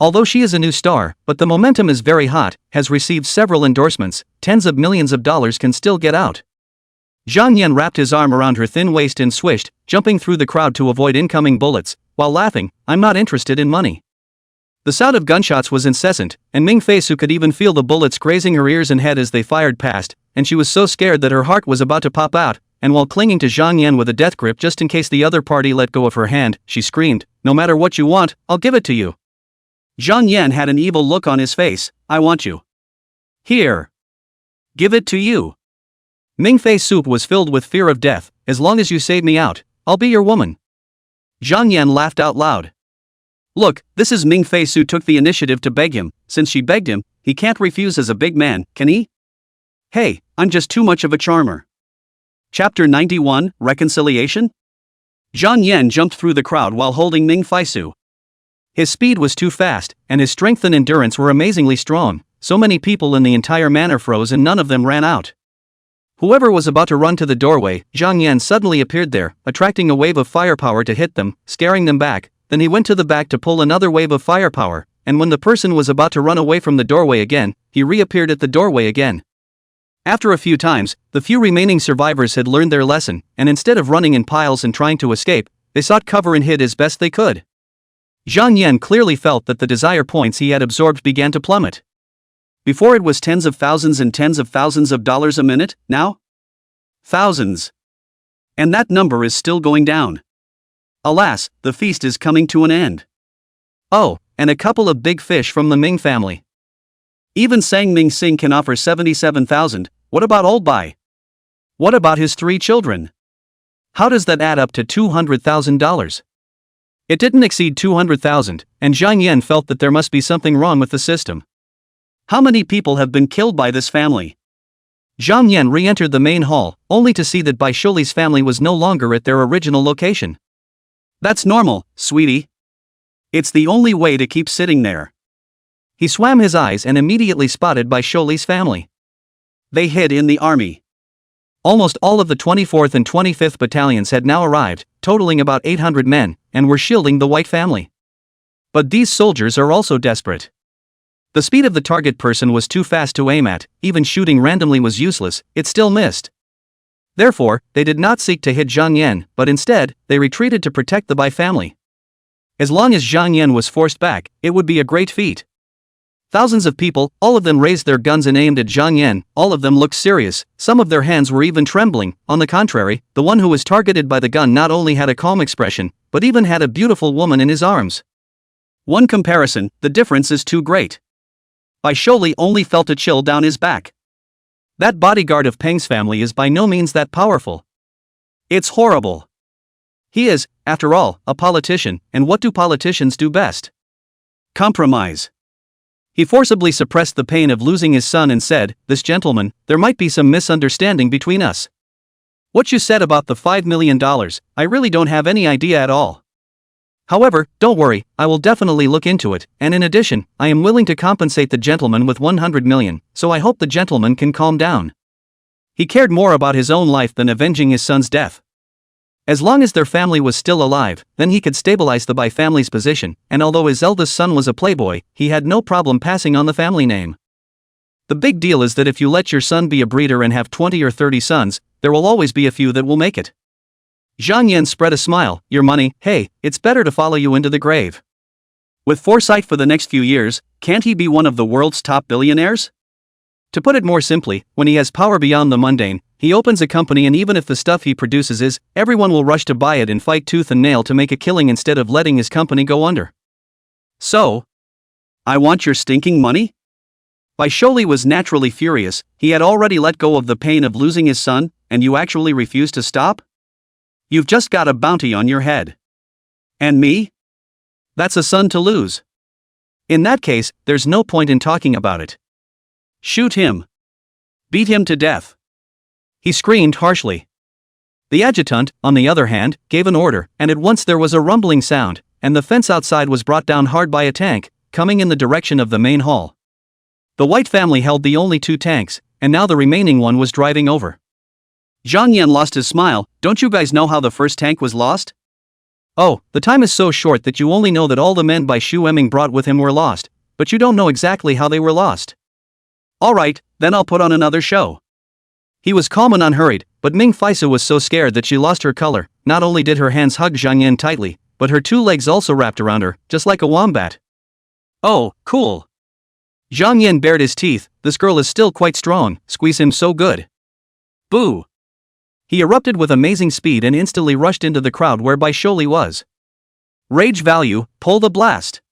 Although she is a new star, but the momentum is very hot, has received several endorsements, tens of millions of dollars can still get out. Zhang Yan wrapped his arm around her thin waist and swished, jumping through the crowd to avoid incoming bullets, while laughing, I'm not interested in money. The sound of gunshots was incessant, and Ming-Fei Su could even feel the bullets grazing her ears and head as they fired past, and she was so scared that her heart was about to pop out, and while clinging to Zhang Yan with a death grip just in case the other party let go of her hand, she screamed, no matter what you want, I'll give it to you. Zhang Yan had an evil look on his face, I want you. Here. Give it to you. Ming-Fei Su was filled with fear of death, as long as you save me out, I'll be your woman. Zhang Yan laughed out loud. Look, this is Ming-Fei Su took the initiative to beg him, since she begged him, he can't refuse as a big man, can he? Hey, I'm just too much of a charmer. Chapter 91, Reconciliation? Zhang Yan jumped through the crowd while holding Ming-Fei Su. His speed was too fast, and his strength and endurance were amazingly strong, so many people in the entire manor froze and none of them ran out. Whoever was about to run to the doorway, Zhang Yan suddenly appeared there, attracting a wave of firepower to hit them, scaring them back. Then he went to the back to pull another wave of firepower, and when the person was about to run away from the doorway again, he reappeared at the doorway again. After a few times, the few remaining survivors had learned their lesson, and instead of running in piles and trying to escape, they sought cover and hid as best they could. Zhang Yan clearly felt that the desire points he had absorbed began to plummet. Before it was tens of thousands and tens of thousands of dollars a minute, now? Thousands. And that number is still going down. Alas, the feast is coming to an end. Oh, and a couple of big fish from the Ming family. Even Sang Ming Sing can offer 77,000, what about Old Bai? What about his 3 children? How does that add up to $200,000? It didn't exceed 200,000, and Zhang Yan felt that there must be something wrong with the system. How many people have been killed by this family? Zhang Yan re-entered the main hall, only to see that Bai Shouli's family was no longer at their original location. That's normal, sweetie. It's the only way to keep sitting there. He swam his eyes and immediately spotted Bai Shouli's family. They hid in the army. Almost all of the 24th and 25th battalions had now arrived, totaling about 800 men, and were shielding the White family. But these soldiers are also desperate. The speed of the target person was too fast to aim at, even shooting randomly was useless, it still missed. Therefore, they did not seek to hit Zhang Yan, but instead, they retreated to protect the Bai family. As long as Zhang Yan was forced back, it would be a great feat. Thousands of people, all of them raised their guns and aimed at Zhang Yan, all of them looked serious, some of their hands were even trembling. On the contrary, the one who was targeted by the gun not only had a calm expression, but even had a beautiful woman in his arms. One comparison, the difference is too great. Bai Shouli only felt a chill down his back. That bodyguard of Peng's family is by no means that powerful. It's horrible. He is, after all, a politician, and what do politicians do best? Compromise. He forcibly suppressed the pain of losing his son and said, "This gentleman, there might be some misunderstanding between us. What you said about the $5 million, I really don't have any idea at all. However, don't worry, I will definitely look into it, and in addition, I am willing to compensate the gentleman with 100 million, so I hope the gentleman can calm down." He cared more about his own life than avenging his son's death. As long as their family was still alive, then he could stabilize the Bai family's position, and although his eldest son was a playboy, he had no problem passing on the family name. The big deal is that if you let your son be a breeder and have 20 or 30 sons, there will always be a few that will make it. Zhang Yan spread a smile, your money, hey, it's better to follow you into the grave. With foresight for the next few years, can't he be one of the world's top billionaires? To put it more simply, when he has power beyond the mundane, he opens a company and even if the stuff he produces is, everyone will rush to buy it and fight tooth and nail to make a killing instead of letting his company go under. So? I want your stinking money? Bai Shouli was naturally furious, he had already let go of the pain of losing his son, and you actually refuse to stop? You've just got a bounty on your head. And me? That's a son to lose. In that case, there's no point in talking about it. Shoot him. Beat him to death. He screamed harshly. The adjutant, on the other hand, gave an order, and at once there was a rumbling sound, and the fence outside was brought down hard by a tank, coming in the direction of the main hall. The White family held the only 2 tanks, and now the remaining one was driving over. Zhang Yan lost his smile. Don't you guys know how the first tank was lost? Oh, the time is so short that you only know that all the men Bai Shu Eming brought with him were lost, but you don't know exactly how they were lost. Alright, then I'll put on another show. He was calm and unhurried, but Ming Faisu was so scared that she lost her color. Not only did her hands hug Zhang Yan tightly, but her 2 legs also wrapped around her, just like a wombat. Oh, cool. Zhang Yan bared his teeth. This girl is still quite strong, squeeze him so good. Boo! He erupted with amazing speed and instantly rushed into the crowd where Bai Sholi was. Rage value, pull the blast.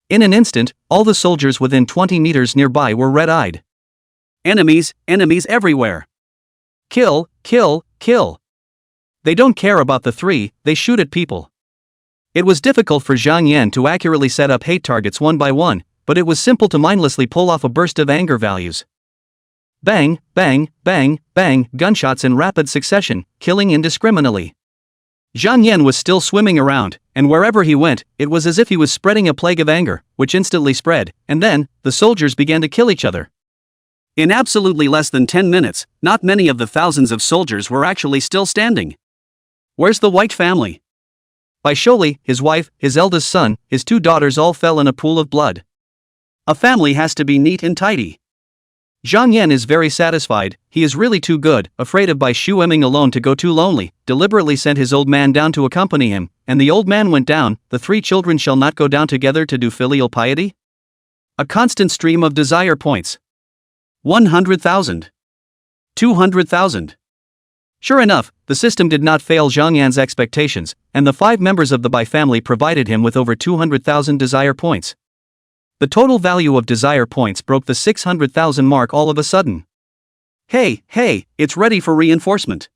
In an instant, all the soldiers within 20 meters nearby were red-eyed. Enemies, enemies everywhere. Kill, kill, kill. They don't care about the 3, they shoot at people. It was difficult for Zhang Yan to accurately set up hate targets one by one, but it was simple to mindlessly pull off a burst of anger values. Bang, bang, bang, bang, gunshots in rapid succession, killing indiscriminately. Zhang Yan was still swimming around, and wherever he went, it was as if he was spreading a plague of anger, which instantly spread, and then, the soldiers began to kill each other. In absolutely less than 10 minutes, not many of the thousands of soldiers were actually still standing. Where's the White family? Bai Sholi, his wife, his eldest son, his 2 daughters all fell in a pool of blood. A family has to be neat and tidy. Zhang Yan is very satisfied. He is really too good, afraid of Bai Shu Eming alone to go too lonely, deliberately sent his old man down to accompany him, and the old man went down. The 3 children shall not go down together to do filial piety? A constant stream of desire points. 100,000. 200,000. Sure enough, the system did not fail Zhang Yan's expectations, and the 5 members of the Bai family provided him with over 200,000 desire points. The total value of desire points broke the 600,000 mark all of a sudden. Hey, it's ready for reinforcement.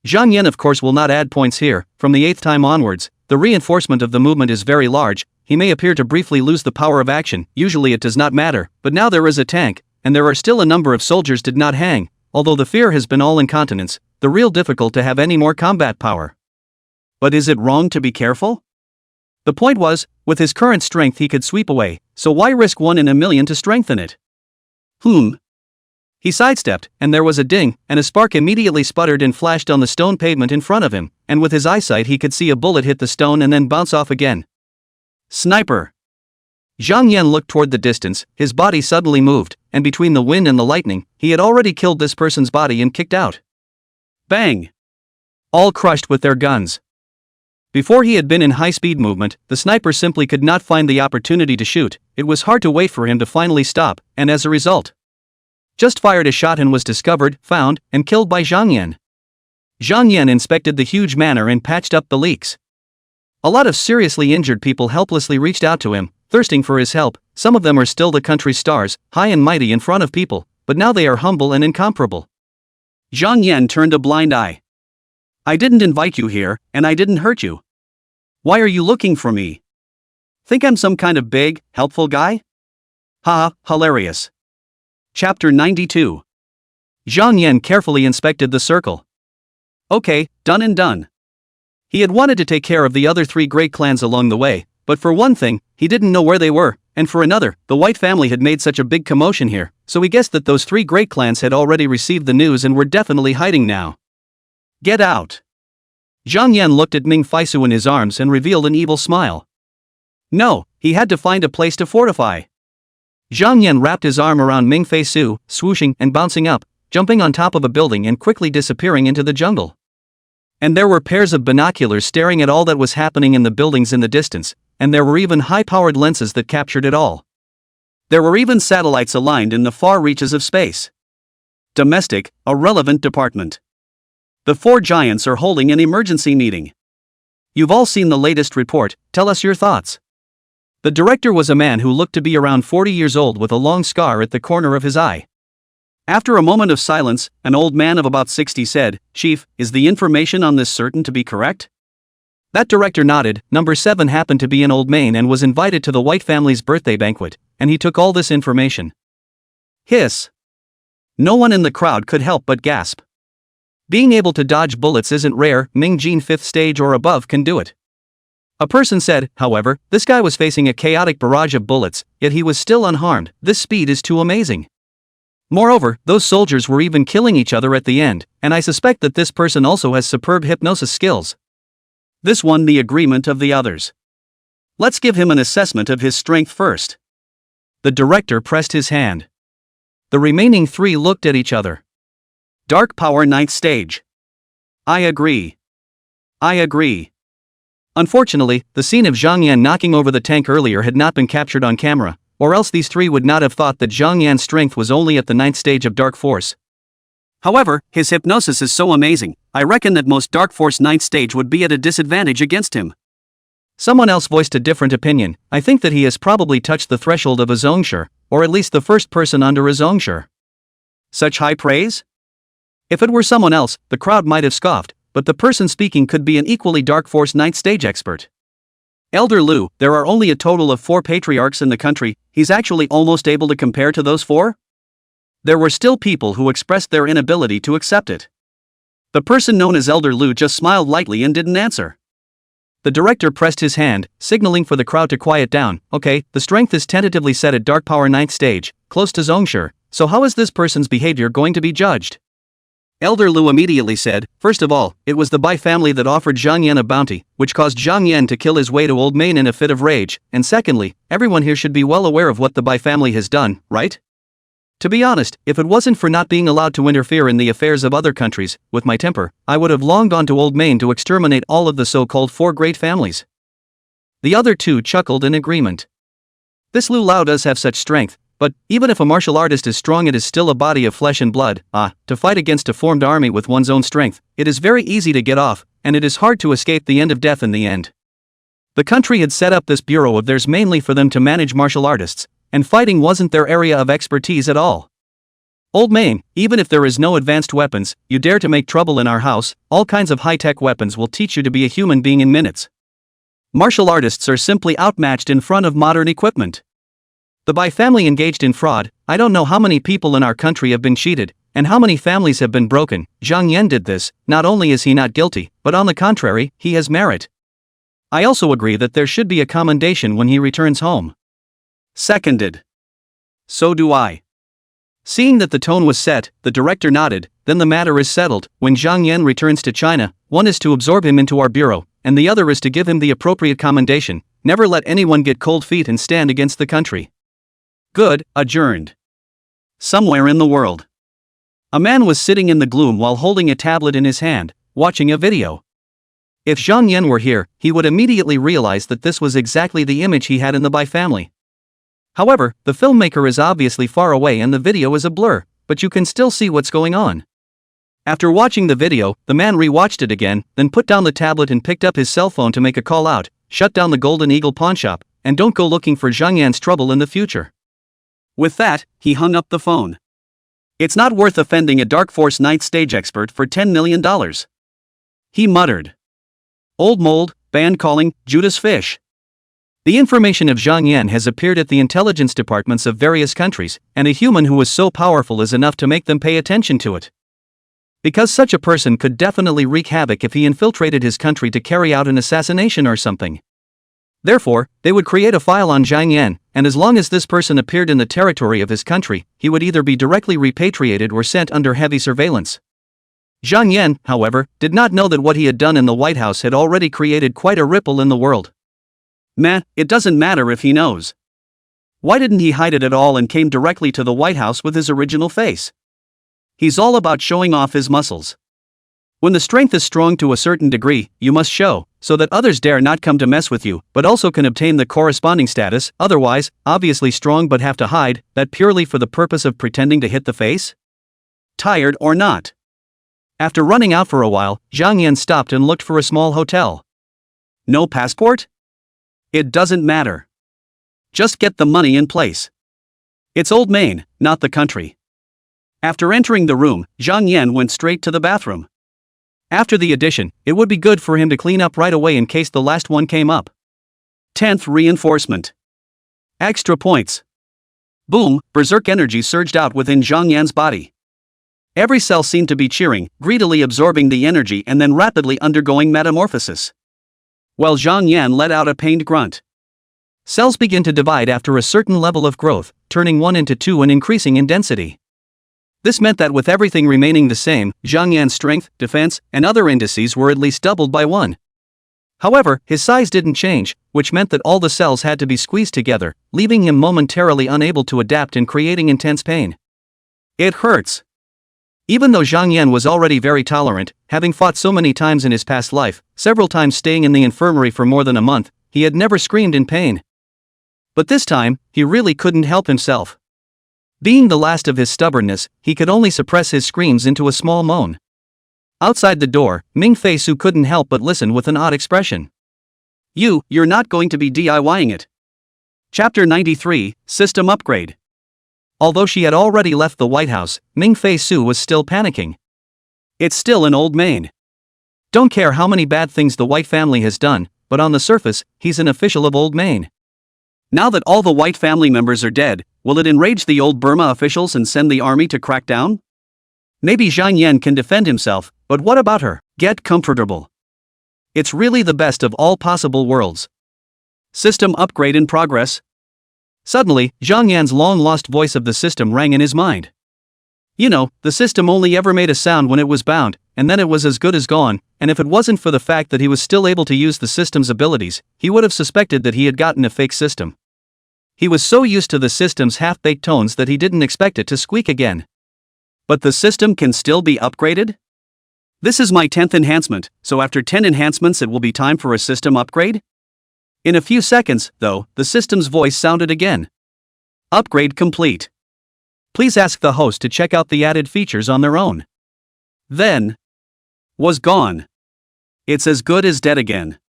Zhang Yan of course will not add points here. From the 8th time onwards, the reinforcement of the movement is very large. He may appear to briefly lose the power of action, usually it does not matter, but now there is a tank, and there are still a number of soldiers did not hang, although the fear has been all incontinence, the real difficult to have any more combat power. But is it wrong to be careful? The point was, with his current strength he could sweep away, so why risk 1 in a million to strengthen it? He sidestepped, and there was a ding, and a spark immediately sputtered and flashed on the stone pavement in front of him, and with his eyesight he could see a bullet hit the stone and then bounce off again. Sniper! Zhang Yan looked toward the distance, his body suddenly moved, and between the wind and the lightning, he had already killed this person's body and kicked out. Bang! All crushed with their guns. Before he had been in high-speed movement, the sniper simply could not find the opportunity to shoot. It was hard to wait for him to finally stop, and as a result, just fired a shot and was discovered, found, and killed by Zhang Yan. Zhang Yan inspected the huge manor and patched up the leaks. A lot of seriously injured people helplessly reached out to him, thirsting for his help. Some of them are still the country's stars, high and mighty in front of people, but now they are humble and incomparable. Zhang Yan turned a blind eye. I didn't invite you here, and I didn't hurt you. Why are you looking for me? Think I'm some kind of big, helpful guy? Haha, hilarious. Chapter 92. Zhang Yan carefully inspected the circle. Okay, done and done. He had wanted to take care of the other 3 great clans along the way, but for one thing, he didn't know where they were, and for another, the White family had made such a big commotion here, so he guessed that those 3 great clans had already received the news and were definitely hiding now. Get out! Zhang Yan looked at Ming Faisu in his arms and revealed an evil smile. No, he had to find a place to fortify. Zhang Yan wrapped his arm around Ming Faisu, swooshing and bouncing up, jumping on top of a building and quickly disappearing into the jungle. And there were pairs of binoculars staring at all that was happening in the buildings in the distance, and there were even high-powered lenses that captured it all. There were even satellites aligned in the far reaches of space. Domestic, a relevant department. The 4 giants are holding an emergency meeting. You've all seen the latest report, tell us your thoughts. The director was a man who looked to be around 40 years old with a long scar at the corner of his eye. After a moment of silence, an old man of about 60 said, Chief, is the information on this certain to be correct? That director nodded. Number 7 happened to be an old man and was invited to the White family's birthday banquet, and he took all this information. Hiss. No one in the crowd could help but gasp. Being able to dodge bullets isn't rare, Ming Jin 5th stage or above can do it. A person said, however, this guy was facing a chaotic barrage of bullets, yet he was still unharmed. This speed is too amazing. Moreover, those soldiers were even killing each other at the end, and I suspect that this person also has superb hypnosis skills. This won the agreement of the others. Let's give him an assessment of his strength first. The director pressed his hand. The remaining three looked at each other. Dark Power 9th stage. I agree. I agree. Unfortunately, the scene of Zhang Yan knocking over the tank earlier had not been captured on camera, or else these three would not have thought that Zhang Yan's strength was only at the 9th stage of Dark Force. However, his hypnosis is so amazing, I reckon that most Dark Force 9th stage would be at a disadvantage against him. Someone else voiced a different opinion. I think that he has probably touched the threshold of a Zhongshe, or at least the first person under a Zhongshe. Such high praise? If it were someone else, the crowd might have scoffed, but the person speaking could be an equally Dark Force 9th stage expert. Elder Lu, there are only a total of 4 patriarchs in the country, he's actually almost able to compare to those 4? There were still people who expressed their inability to accept it. The person known as Elder Lu just smiled lightly and didn't answer. The director pressed his hand, signaling for the crowd to quiet down. Okay, the strength is tentatively set at Dark Power 9th stage, close to Zhongshe, so how is this person's behavior going to be judged? Elder Lu immediately said, first of all, it was the Bai family that offered Zhang Yan a bounty, which caused Zhang Yan to kill his way to Old Main in a fit of rage, and secondly, everyone here should be well aware of what the Bai family has done, right? To be honest, if it wasn't for not being allowed to interfere in the affairs of other countries, with my temper, I would have long gone to Old Main to exterminate all of the so-called 4 great families. The other 2 chuckled in agreement. This Lu Lao does have such strength, but even if a martial artist is strong, it is still a body of flesh and blood. To fight against a formed army with one's own strength, it is very easy to get off, and it is hard to escape the end of death in the end. The country had set up this bureau of theirs mainly for them to manage martial artists, and fighting wasn't their area of expertise at all. Old Main, even if there is no advanced weapons, you dare to make trouble in our house, all kinds of high-tech weapons will teach you to be a human being in minutes. Martial artists are simply outmatched in front of modern equipment. The Bai family engaged in fraud. I don't know how many people in our country have been cheated, and how many families have been broken. Zhang Yan did this. Not only is he not guilty, but on the contrary, he has merit. I also agree that there should be a commendation when he returns home. Seconded. So do I. Seeing that the tone was set, the director nodded. Then the matter is settled. When Zhang Yan returns to China, one is to absorb him into our bureau, and the other is to give him the appropriate commendation. Never let anyone get cold feet and stand against the country. Good, adjourned. Somewhere in the world, a man was sitting in the gloom while holding a tablet in his hand, watching a video. If Zhang Yan were here, he would immediately realize that this was exactly the image he had in the Bai family. However, the filmmaker is obviously far away and the video is a blur, but you can still see what's going on. After watching the video, the man re-watched it again, then put down the tablet and picked up his cell phone to make a call out. Shut down the Golden Eagle pawnshop, and don't go looking for Zhang Yan's trouble in the future. With that, he hung up the phone. It's not worth offending a Dark Force 9th stage expert for $10 million. He muttered. Old mold, band calling, Judas fish. The information of Zhang Yan has appeared at the intelligence departments of various countries, and a human who is so powerful is enough to make them pay attention to it. Because such a person could definitely wreak havoc if he infiltrated his country to carry out an assassination or something. Therefore, they would create a file on Zhang Yan, and as long as this person appeared in the territory of his country, he would either be directly repatriated or sent under heavy surveillance. Zhang Yan, however, did not know that what he had done in the White House had already created quite a ripple in the world. It doesn't matter if he knows. Why didn't he hide it at all and came directly to the White House with his original face? He's all about showing off his muscles. When the strength is strong to a certain degree, you must show, so that others dare not come to mess with you, but also can obtain the corresponding status. Otherwise, obviously strong but have to hide, that purely for the purpose of pretending to hit the face? Tired or not? After running out for a while, Zhang Yan stopped and looked for a small hotel. No passport? It doesn't matter. Just get the money in place. It's Old Main, not the country. After entering the room, Zhang Yan went straight to the bathroom. After the addition, it would be good for him to clean up right away in case the last one came up. 10th reinforcement. Extra points. Boom, berserk energy surged out within Zhang Yan's body. Every cell seemed to be cheering, greedily absorbing the energy and then rapidly undergoing metamorphosis. While Zhang Yan let out a pained grunt. Cells begin to divide after a certain level of growth, turning one into two and increasing in density. This meant that with everything remaining the same, Zhang Yan's strength, defense, and other indices were at least doubled by one. However, his size didn't change, which meant that all the cells had to be squeezed together, leaving him momentarily unable to adapt and creating intense pain. It hurts. Even though Zhang Yan was already very tolerant, having fought so many times in his past life, several times staying in the infirmary for more than a month, he had never screamed in pain. But this time, he really couldn't help himself. Being the last of his stubbornness, he could only suppress his screams into a small moan. Outside the door, Ming-Fei Su couldn't help but listen with an odd expression. You're not going to be DIYing it. Chapter 93, System Upgrade. Although she had already left the White House, Ming-Fei Su was still panicking. It's still an old man. Don't care how many bad things the White family has done, but on the surface, he's an official of Old Main. Now that all the White family members are dead, will it enrage the old Burma officials and send the army to crack down? Maybe Zhang Yan can defend himself, but what about her? Get comfortable. It's really the best of all possible worlds. System upgrade in progress. Suddenly, Zhang Yan's long-lost voice of the system rang in his mind. You know, the system only ever made a sound when it was bound, and then it was as good as gone, and if it wasn't for the fact that he was still able to use the system's abilities, he would have suspected that he had gotten a fake system. He was so used to the system's half-baked tones that he didn't expect it to squeak again. But the system can still be upgraded? This is my 10th enhancement, so after 10 enhancements it will be time for a system upgrade? In a few seconds, though, the system's voice sounded again. Upgrade complete. Please ask the host to check out the added features on their own. Then was gone. It's as good as dead again.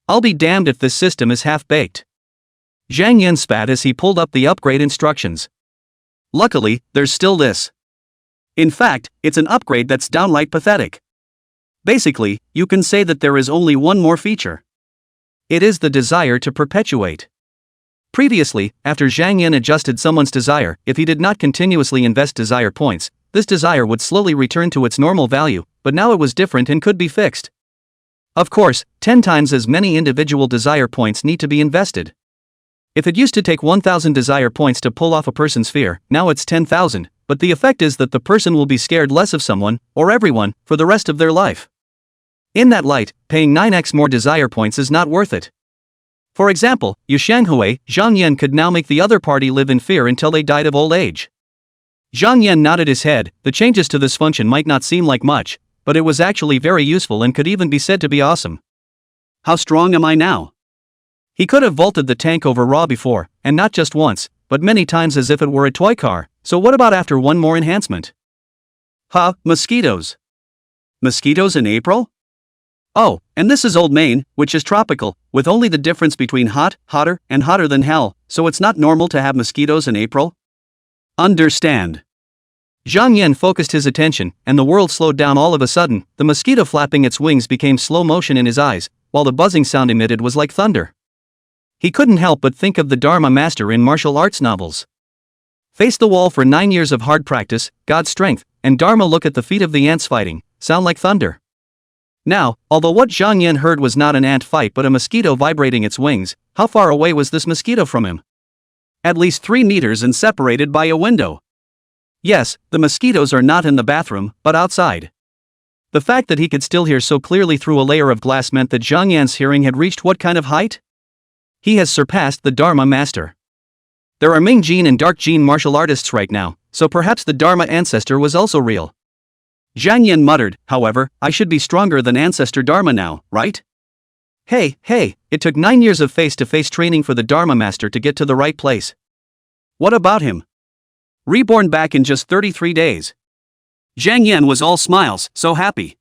I'll be damned if this system is half-baked. Zhang Yan spat as he pulled up the upgrade instructions. Luckily, there's still this. In fact, it's an upgrade that's downright pathetic. Basically, you can say that there is only one more feature. It is the desire to perpetuate. Previously, after Zhang Yan adjusted someone's desire, if he did not continuously invest desire points, this desire would slowly return to its normal value, but now it was different and could be fixed. Of course, 10 times as many individual desire points need to be invested. If it used to take 1,000 desire points to pull off a person's fear, now it's 10,000, but the effect is that the person will be scared less of someone, or everyone, for the rest of their life. In that light, paying 9x more desire points is not worth it. For example, Yu Xianghui, Zhang Yan could now make the other party live in fear until they died of old age. Zhang Yan nodded his head. The changes to this function might not seem like much, but it was actually very useful and could even be said to be awesome. How strong am I now? He could have vaulted the tank over Raw before, and not just once, but many times as if it were a toy car, so what about after one more enhancement? Mosquitoes. Mosquitoes in April? Oh, and this is Old Main, which is tropical, with only the difference between hot, hotter, and hotter than hell, so it's not normal to have mosquitoes in April? Understand. Zhang Yan focused his attention, and the world slowed down all of a sudden. The mosquito flapping its wings became slow motion in his eyes, while the buzzing sound emitted was like thunder. He couldn't help but think of the Dharma master in martial arts novels. Face the wall for 9 years of hard practice, God's strength, and Dharma look at the feet of the ants fighting, sound like thunder. Now, although what Zhang Yan heard was not an ant fight but a mosquito vibrating its wings, how far away was this mosquito from him? At least 3 meters and separated by a window. Yes, the mosquitoes are not in the bathroom, but outside. The fact that he could still hear so clearly through a layer of glass meant that Zhang Yan's hearing had reached what kind of height? He has surpassed the Dharma master. There are Ming Jin and Dark Jin martial artists right now, so perhaps the Dharma ancestor was also real. Zhang Yan muttered, however, I should be stronger than ancestor Dharma now, right? Hey, it took 9 years of face-to-face training for the Dharma master to get to the right place. What about him? Reborn back in just 33 days. Zhang Yan was all smiles, so happy.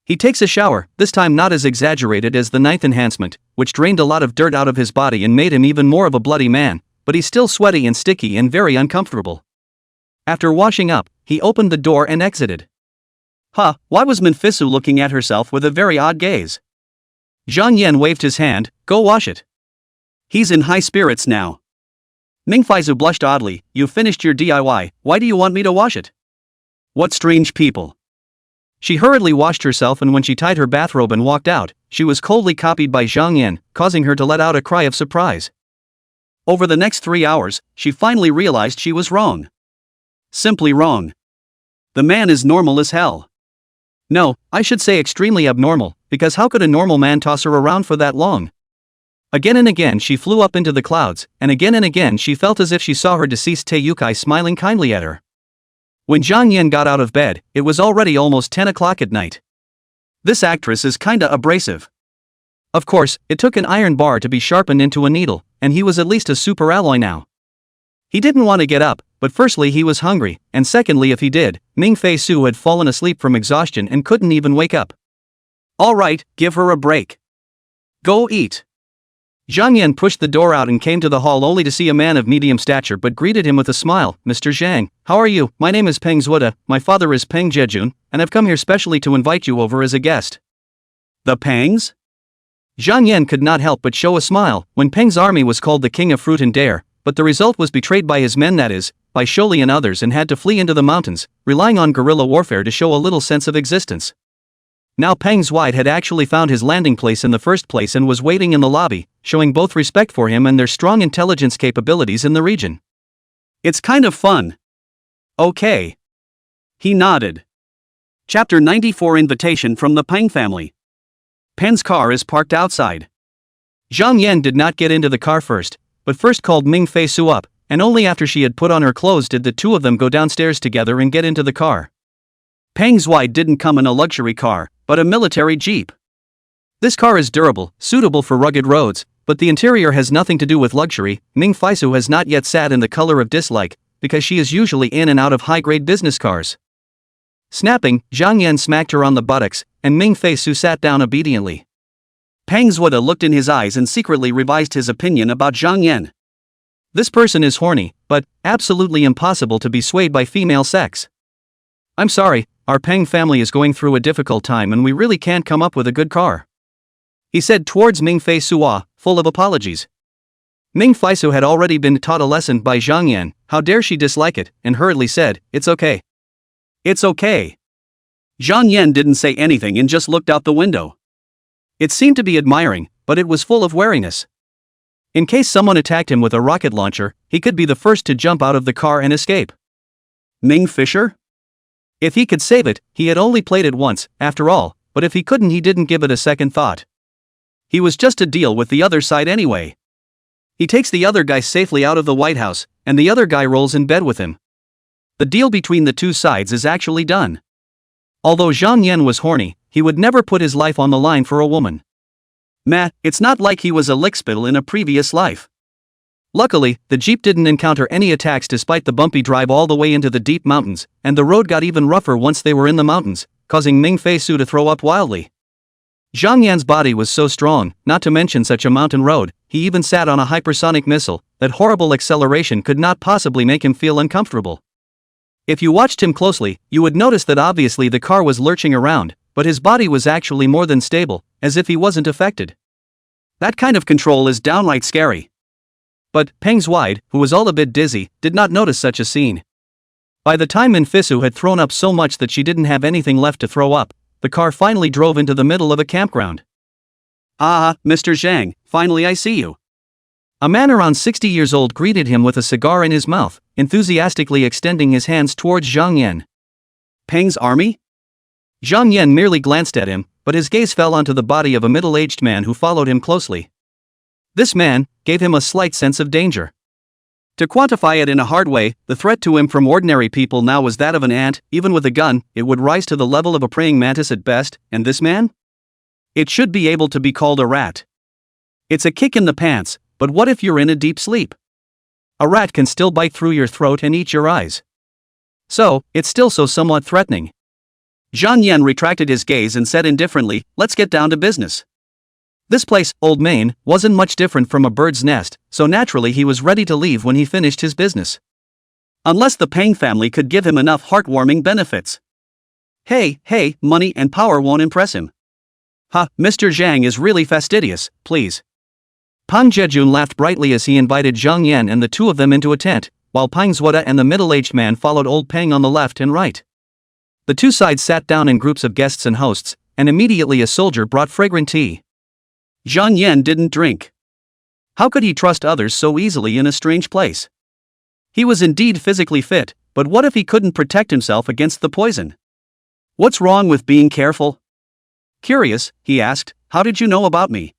He takes a shower, this time not as exaggerated as the 9th enhancement, which drained a lot of dirt out of his body and made him even more of a bloody man, but he's still sweaty and sticky and very uncomfortable. After washing up, he opened the door and exited. Why was Minfisu looking at herself with a very odd gaze? Zhang Yan waved his hand, go wash it. He's in high spirits now. Mingfaizu blushed oddly, you finished your DIY, why do you want me to wash it? What strange people. She hurriedly washed herself, and when she tied her bathrobe and walked out, she was coldly copied by Zhang Yan, causing her to let out a cry of surprise. Over the next 3 hours, she finally realized she was wrong. Simply wrong. The man is normal as hell. No, I should say extremely abnormal, because how could a normal man toss her around for that long? Again and again she flew up into the clouds, and again she felt as if she saw her deceased Taeyukai smiling kindly at her. When Zhang Yan got out of bed, it was already almost 10 o'clock at night. This actress is kinda abrasive. Of course, it took an iron bar to be sharpened into a needle, and he was at least a super alloy now. He didn't want to get up, but firstly he was hungry, and secondly if he did, Ming Fei Su had fallen asleep from exhaustion and couldn't even wake up. Alright, give her a break. Go eat. Zhang Yan pushed the door out and came to the hall only to see a man of medium stature but greeted him with a smile. Mr. Zhang, how are you? My name is Peng Zhuda, my father is Peng Jejun, and I've come here specially to invite you over as a guest. The Pengs? Zhang Yan could not help but show a smile when Peng's army was called the King of Fruit and Dare, but the result was betrayed by his men, that is, by Sholi and others, and had to flee into the mountains, relying on guerrilla warfare to show a little sense of existence. Now Peng Zhuai had actually found his landing place in the first place and was waiting in the lobby, showing both respect for him and their strong intelligence capabilities in the region. It's kind of fun. Okay. He nodded. Chapter 94 Invitation from the Peng family. Peng's car is parked outside. Zhang Yan did not get into the car first, but first called Ming Fei Su up, and only after she had put on her clothes did the two of them go downstairs together and get into the car. Peng Zhuai didn't come in a luxury car, but a military jeep. This car is durable, suitable for rugged roads, but the interior has nothing to do with luxury. Ming Fei Su has not yet sat in the color of dislike, because she is usually in and out of high-grade business cars. Snapping, Zhang Yan smacked her on the buttocks, and Ming Fei Su sat down obediently. Peng Zhuda looked in his eyes and secretly revised his opinion about Zhang Yan. This person is horny, but absolutely impossible to be swayed by female sex. I'm sorry, our Peng family is going through a difficult time and we really can't come up with a good car, he said towards Ming Fei Su, full of apologies. Ming Fei Su had already been taught a lesson by Zhang Yan. How dare she dislike it, and hurriedly said, "It's okay. It's okay." Zhang Yan didn't say anything and just looked out the window. It seemed to be admiring, but it was full of wariness. In case someone attacked him with a rocket launcher, he could be the first to jump out of the car and escape. Ming Fisher? If he could save it, he had only played it once, after all, but if he couldn't, he didn't give it a second thought. He was just a deal with the other side anyway. He takes the other guy safely out of the White House, and the other guy rolls in bed with him. The deal between the two sides is actually done. Although Zhang Yan was horny, he would never put his life on the line for a woman. It's not like he was a lickspittle in a previous life. Luckily, the jeep didn't encounter any attacks despite the bumpy drive all the way into the deep mountains, and the road got even rougher once they were in the mountains, causing Ming Fei Su to throw up wildly. Zhang Yan's body was so strong, not to mention such a mountain road, he even sat on a hypersonic missile, that horrible acceleration could not possibly make him feel uncomfortable. If you watched him closely, you would notice that obviously the car was lurching around, but his body was actually more than stable, as if he wasn't affected. That kind of control is downright scary. But Peng Zhuai, who was all a bit dizzy, did not notice such a scene. By the time Min Fisu had thrown up so much that she didn't have anything left to throw up, the car finally drove into the middle of a campground. "Ah, Mr. Zhang, finally I see you." A man around 60 years old greeted him with a cigar in his mouth, enthusiastically extending his hands towards Zhang Yan. "Peng's army?" Zhang Yan merely glanced at him, but his gaze fell onto the body of a middle-aged man who followed him closely. This man gave him a slight sense of danger. To quantify it in a hard way, the threat to him from ordinary people now was that of an ant. Even with a gun, it would rise to the level of a praying mantis at best, and this man? It should be able to be called a rat. It's a kick in the pants, but what if you're in a deep sleep? A rat can still bite through your throat and eat your eyes. So, it's still so somewhat threatening. Zhang Yan retracted his gaze and said indifferently, "Let's get down to business." This place, Old Main, wasn't much different from a bird's nest, so naturally he was ready to leave when he finished his business. Unless the Peng family could give him enough heartwarming benefits. Hey, money and power won't impress him. Mr. Zhang is really fastidious, please. Pang Jejun laughed brightly as he invited Zhang Yan and the two of them into a tent, while Peng Zhuda and the middle-aged man followed Old Peng on the left and right. The two sides sat down in groups of guests and hosts, and immediately a soldier brought fragrant tea. Zhang Yan didn't drink. How could he trust others so easily in a strange place? He was indeed physically fit, but what if he couldn't protect himself against the poison? What's wrong with being careful? Curious, he asked, how did you know about me?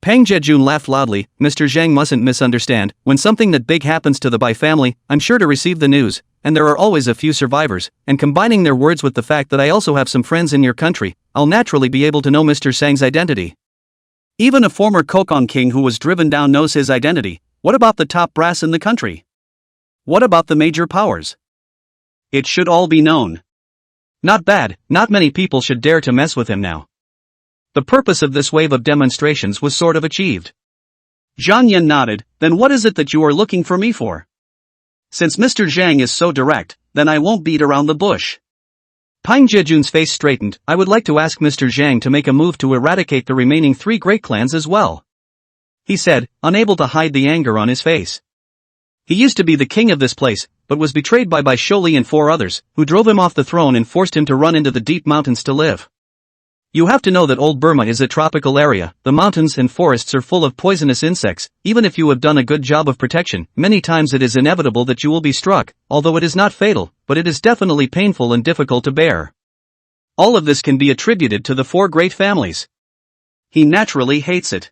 Pang Jejun laughed loudly. Mr. Zhang mustn't misunderstand. When something that big happens to the Bai family, I'm sure to receive the news, and there are always a few survivors, and combining their words with the fact that I also have some friends in your country, I'll naturally be able to know Mr. Zhang's identity. Even a former Kokong king who was driven down knows his identity. What about the top brass in the country? What about the major powers? It should all be known. Not bad, not many people should dare to mess with him now. The purpose of this wave of demonstrations was sort of achieved. Zhang Yan nodded. Then what is it that you are looking for me for? Since Mr. Zhang is so direct, then I won't beat around the bush. Pang Jejun's face straightened. I would like to ask Mr. Zhang to make a move to eradicate the remaining 3 great clans as well, he said, unable to hide the anger on his face. He used to be the king of this place, but was betrayed by Bai Sholi and 4 others, who drove him off the throne and forced him to run into the deep mountains to live. You have to know that Old Burma is a tropical area. The mountains and forests are full of poisonous insects. Even if you have done a good job of protection, many times it is inevitable that you will be struck, although it is not fatal, but it is definitely painful and difficult to bear. All of this can be attributed to the 4 great families. He naturally hates it.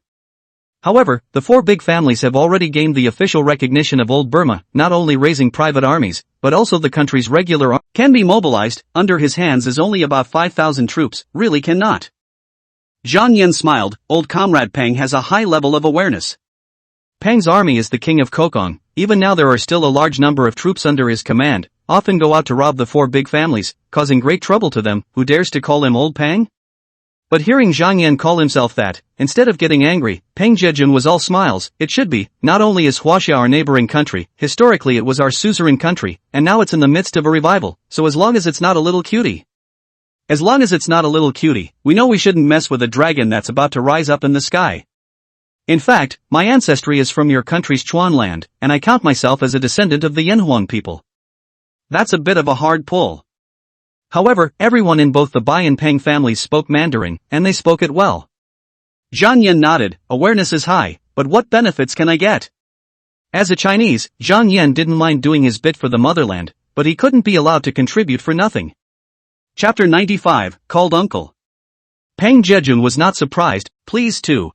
However, the 4 big families have already gained the official recognition of Old Burma, not only raising private armies, but also the country's regular army can be mobilized. Under his hands is only about 5,000 troops, really cannot. Zhang Yan smiled. Old comrade Pang has a high level of awareness. Pang's army is the king of Kokong. Even now there are still a large number of troops under his command, often go out to rob the 4 big families, causing great trouble to them. Who dares to call him Old Pang? But hearing Zhang Yan call himself that, instead of getting angry, Pang Jejun was all smiles. It should be. Not only is Huaxia our neighboring country, historically it was our suzerain country, and now it's in the midst of a revival, so as long as it's not a little cutie. As long as it's not a little cutie, we know we shouldn't mess with a dragon that's about to rise up in the sky. In fact, my ancestry is from your country's Chuan land, and I count myself as a descendant of the Yanhuang people. That's a bit of a hard pull. However, everyone in both the Bai and Pang families spoke Mandarin, and they spoke it well. Zhang Yan nodded. Awareness is high, but what benefits can I get? As a Chinese, Zhang Yan didn't mind doing his bit for the motherland, but he couldn't be allowed to contribute for nothing. Chapter 95, called Uncle. Pang Jejun was not surprised, pleased too.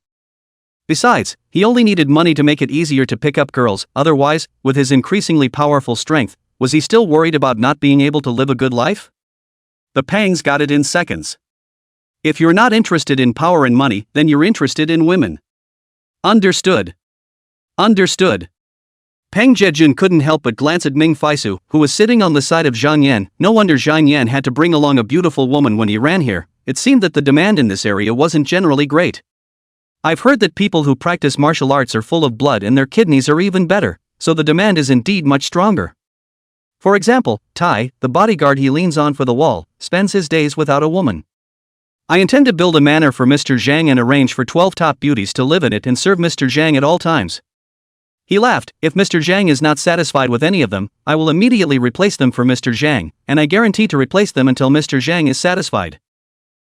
Besides, he only needed money to make it easier to pick up girls. Otherwise, with his increasingly powerful strength, was he still worried about not being able to live a good life? The Pangs got it in seconds. If you're not interested in power and money, then you're interested in women. Understood. Understood. Pang Jejun couldn't help but glance at Ming Faisu, who was sitting on the side of Zhang Yan. No wonder Zhang Yan had to bring along a beautiful woman when he ran here. It seemed that the demand in this area wasn't generally great. I've heard that people who practice martial arts are full of blood and their kidneys are even better, so the demand is indeed much stronger. For example, Tai, the bodyguard he leans on for the wall, spends his days without a woman. I intend to build a manor for Mr. Zhang and arrange for 12 top beauties to live in it and serve Mr. Zhang at all times. He laughed. If Mr. Zhang is not satisfied with any of them, I will immediately replace them for Mr. Zhang, and I guarantee to replace them until Mr. Zhang is satisfied.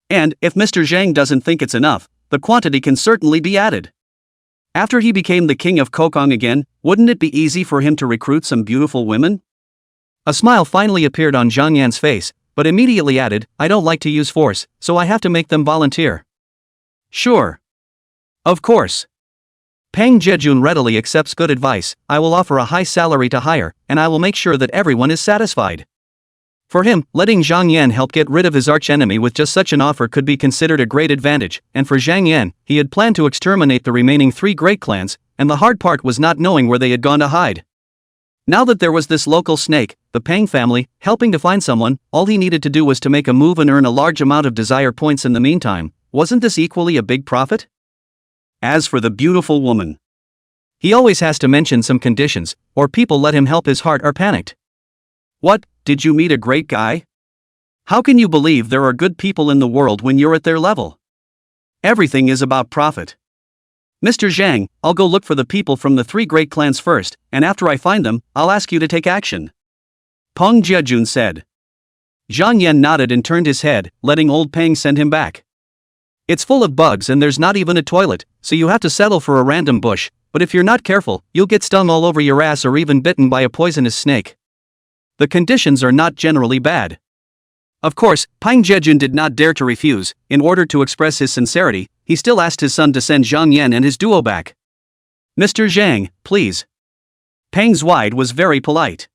And, if Mr. Zhang doesn't think it's enough, the quantity can certainly be added. After he became the king of Kokong again, wouldn't it be easy for him to recruit some beautiful women? A smile finally appeared on Zhang Yan's face, but immediately added, I don't like to use force, so I have to make them volunteer. Sure. Of course. Pang Jejun readily accepts good advice. I will offer a high salary to hire, and I will make sure that everyone is satisfied. For him, letting Zhang Yan help get rid of his archenemy with just such an offer could be considered a great advantage, and for Zhang Yan, he had planned to exterminate the remaining 3 great clans, and the hard part was not knowing where they had gone to hide. Now that there was this local snake, the Pang family, helping to find someone, all he needed to do was to make a move and earn a large amount of desire points in the meantime. Wasn't this equally a big profit? As for the beautiful woman, he always has to mention some conditions, or people let him help his heart are panicked. What, did you meet a great guy? How can you believe there are good people in the world when you're at their level? Everything is about profit. Mr. Zhang, I'll go look for the people from the 3 great clans first, and after I find them, I'll ask you to take action. Pang Jejun said. Zhang Yan nodded and turned his head, letting old Peng send him back. It's full of bugs and there's not even a toilet, so you have to settle for a random bush, but if you're not careful, you'll get stung all over your ass or even bitten by a poisonous snake. The conditions are not generally bad. Of course, Peng Zhejun did not dare to refuse. In order to express his sincerity, he still asked his son to send Zhang Yan and his duo back. Mr. Zhang, please. Peng Zhuai was very polite.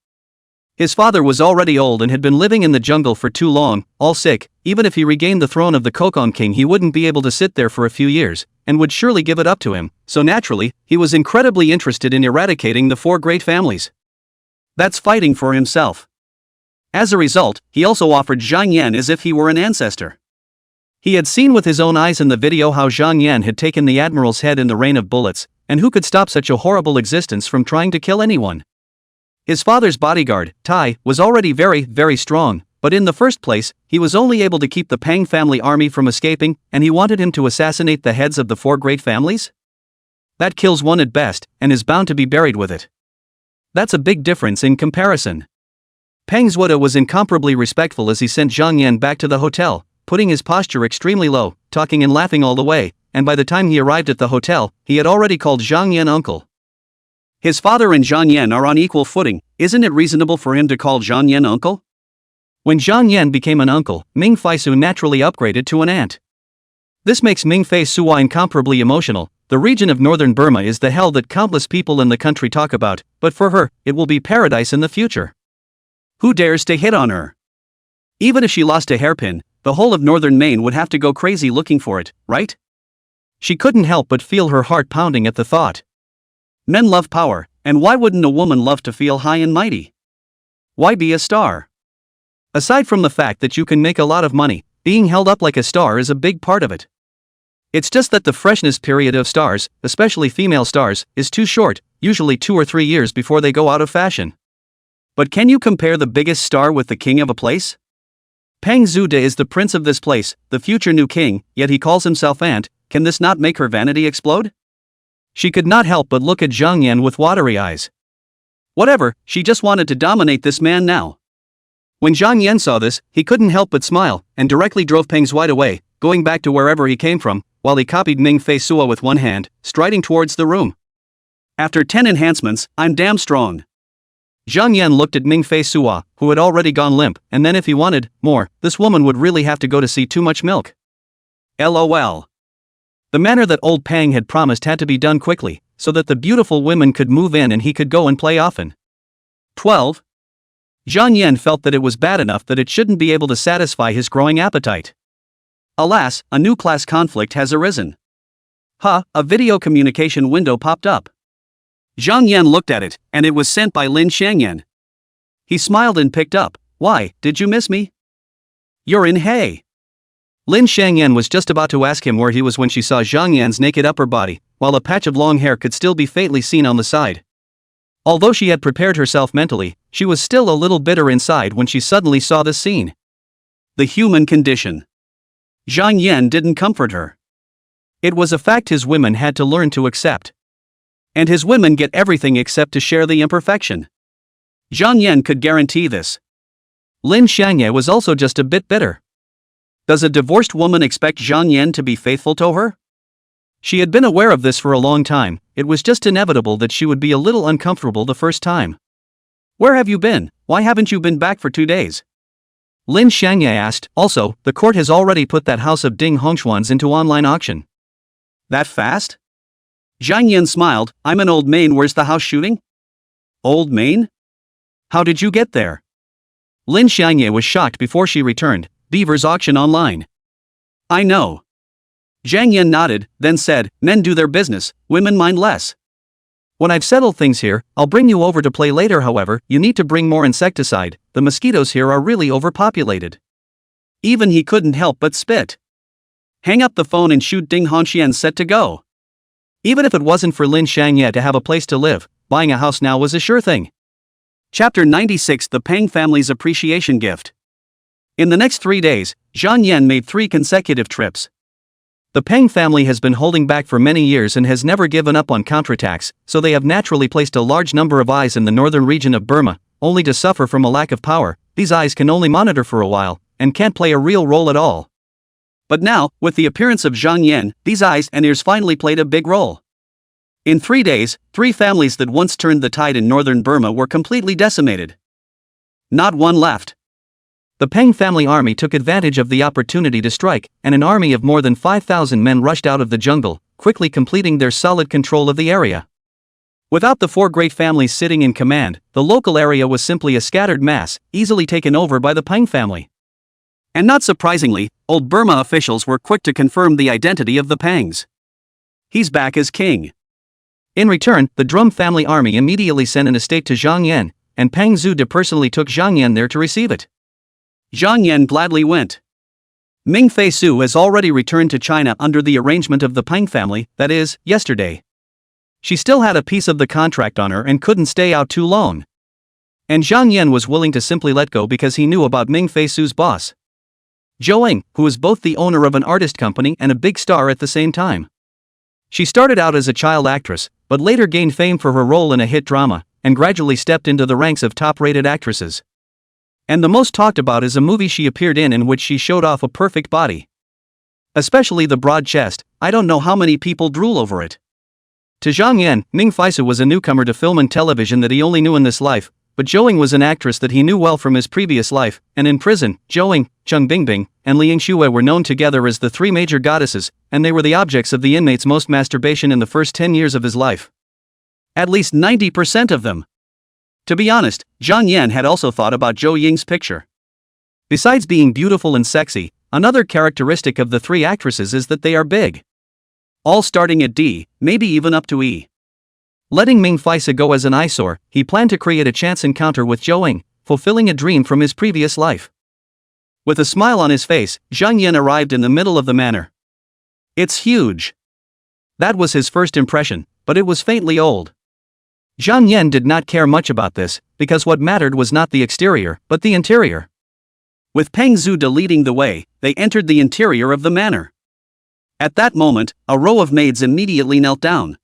His father was already old and had been living in the jungle for too long, all sick. Even if he regained the throne of the Kokon King, he wouldn't be able to sit there for a few years, and would surely give it up to him, so naturally, he was incredibly interested in eradicating the 4 great families. That's fighting for himself. As a result, he also offered Zhang Yan as if he were an ancestor. He had seen with his own eyes in the video how Zhang Yan had taken the admiral's head in the rain of bullets, and who could stop such a horrible existence from trying to kill anyone? His father's bodyguard, Tai, was already very strong, but in the first place, he was only able to keep the Peng family army from escaping, and he wanted him to assassinate the heads of the 4 great families? That kills one at best, and is bound to be buried with it. That's a big difference in comparison. Peng Zhuai was incomparably respectful as he sent Zhang Yan back to the hotel, putting his posture extremely low, talking and laughing all the way, and by the time he arrived at the hotel, he had already called Zhang Yan uncle. His father and Zhang Yan are on equal footing, isn't it reasonable for him to call Zhang Yan uncle? When Zhang Yan became an uncle, Ming Fei Su naturally upgraded to an aunt. This makes Ming Fei Su incomparably emotional. The region of northern Burma is the hell that countless people in the country talk about, but for her, it will be paradise in the future. Who dares to hit on her? Even if she lost a hairpin, the whole of northern Maine would have to go crazy looking for it, right? She couldn't help but feel her heart pounding at the thought. Men love power, and why wouldn't a woman love to feel high and mighty? Why be a star? Aside from the fact that you can make a lot of money, being held up like a star is a big part of it. It's just that the freshness period of stars, especially female stars, is too short, usually 2 or 3 years before they go out of fashion. But can you compare the biggest star with the king of a place? Peng Zhuai is the prince of this place, the future new king, yet he calls himself aunt. Can this not make her vanity explode? She could not help but look at Zhang Yan with watery eyes. Whatever, she just wanted to dominate this man now. When Zhang Yan saw this, he couldn't help but smile, and directly drove Peng Zhuai away, going back to wherever he came from, while he copied Ming Fei Su with one hand, striding towards the room. After 10 enhancements, I'm damn strong. Zhang Yan looked at Ming Fei Su, who had already gone limp, and then if he wanted more, this woman would really have to go to see too much milk. LOL. The manner that old Peng had promised had to be done quickly, so that the beautiful women could move in and he could go and play often. 12. Zhang Yan felt that it was bad enough that it shouldn't be able to satisfy his growing appetite. Alas, a new class conflict has arisen. A video communication window popped up. Zhang Yan looked at it, and it was sent by Lin Xiangyan. He smiled and picked up. Why, did you miss me? You're in, hey. Lin Xiangyan was just about to ask him where he was when she saw Zhang Yan's naked upper body, while a patch of long hair could still be faintly seen on the side. Although she had prepared herself mentally, she was still a little bitter inside when she suddenly saw this scene. The human condition. Zhang Yan didn't comfort her. It was a fact his women had to learn to accept. And his women get everything except to share the imperfection. Zhang Yan could guarantee this. Lin Xiangyan was also just a bit bitter. Does a divorced woman expect Zhang Yan to be faithful to her? She had been aware of this for a long time. It was just inevitable that she would be a little uncomfortable the first time. Where have you been? Why haven't you been back for 2 days? Lin Xiangyan asked. Also, the court has already put that house of Ding Hongxuan's into online auction. That fast? Zhang Yan smiled. I'm in Old Main. Where's the house shooting? Old Main? How did you get there? Lin Xiangyan was shocked before she returned. Beaver's auction online. I know. Zhang Yan nodded, then said, men do their business, women mind less. When I've settled things here, I'll bring you over to play later. However, you need to bring more insecticide, the mosquitoes here are really overpopulated. Even he couldn't help but spit. Hang up the phone and shoot Ding Hongxian set to go. Even if it wasn't for Lin Xiangyan to have a place to live, buying a house now was a sure thing. Chapter 96 The Peng Family's Appreciation Gift. In the next 3 days, Zhang Yan made 3 consecutive trips. The Peng family has been holding back for many years and has never given up on counterattacks, so they have naturally placed a large number of eyes in the northern region of Burma, only to suffer from a lack of power, these eyes can only monitor for a while, and can't play a real role at all. But now, with the appearance of Zhang Yan, these eyes and ears finally played a big role. In 3 days, 3 families that once turned the tide in northern Burma were completely decimated. Not one left. The Peng family army took advantage of the opportunity to strike, and an army of more than 5,000 men rushed out of the jungle, quickly completing their solid control of the area. Without the 4 great families sitting in command, the local area was simply a scattered mass, easily taken over by the Peng family. And not surprisingly, old Burma officials were quick to confirm the identity of the Pengs. He's back as king. In return, the Drum family army immediately sent an estate to Zhang Yan, and Peng Zhude personally took Zhang Yan there to receive it. Zhang Yan gladly went. Ming Fei Su has already returned to China under the arrangement of the Peng family, that is, yesterday. She still had a piece of the contract on her and couldn't stay out too long. And Zhang Yan was willing to simply let go because he knew about Ming Fei Su's boss, Zhou Eng, who is both the owner of an artist company and a big star at the same time. She started out as a child actress, but later gained fame for her role in a hit drama, and gradually stepped into the ranks of top-rated actresses. And the most talked about is a movie she appeared in which she showed off a perfect body. Especially the broad chest, I don't know how many people drool over it. To Zhang Yan, Ming Fei Su was a newcomer to film and television that he only knew in this life, but Zhou Eng was an actress that he knew well from his previous life, and in prison, Zhou Eng, Cheng Bingbing, and Liang Xue were known together as the 3 major goddesses, and they were the objects of the inmate's most masturbation in the first 10 years of his life. At least 90% of them. To be honest, Zhang Yan had also thought about Zhou Ying's picture. Besides being beautiful and sexy, another characteristic of the 3 actresses is that they are big. All starting at D, maybe even up to E. Letting Ming Fei Su go as an eyesore, he planned to create a chance encounter with Zhou Eng, fulfilling a dream from his previous life. With a smile on his face, Zhang Yan arrived in the middle of the manor. It's huge. That was his first impression, but it was faintly old. Zhang Yan did not care much about this, because what mattered was not the exterior, but the interior. With Peng Zhude leading the way, they entered the interior of the manor. At that moment, a row of maids immediately knelt down.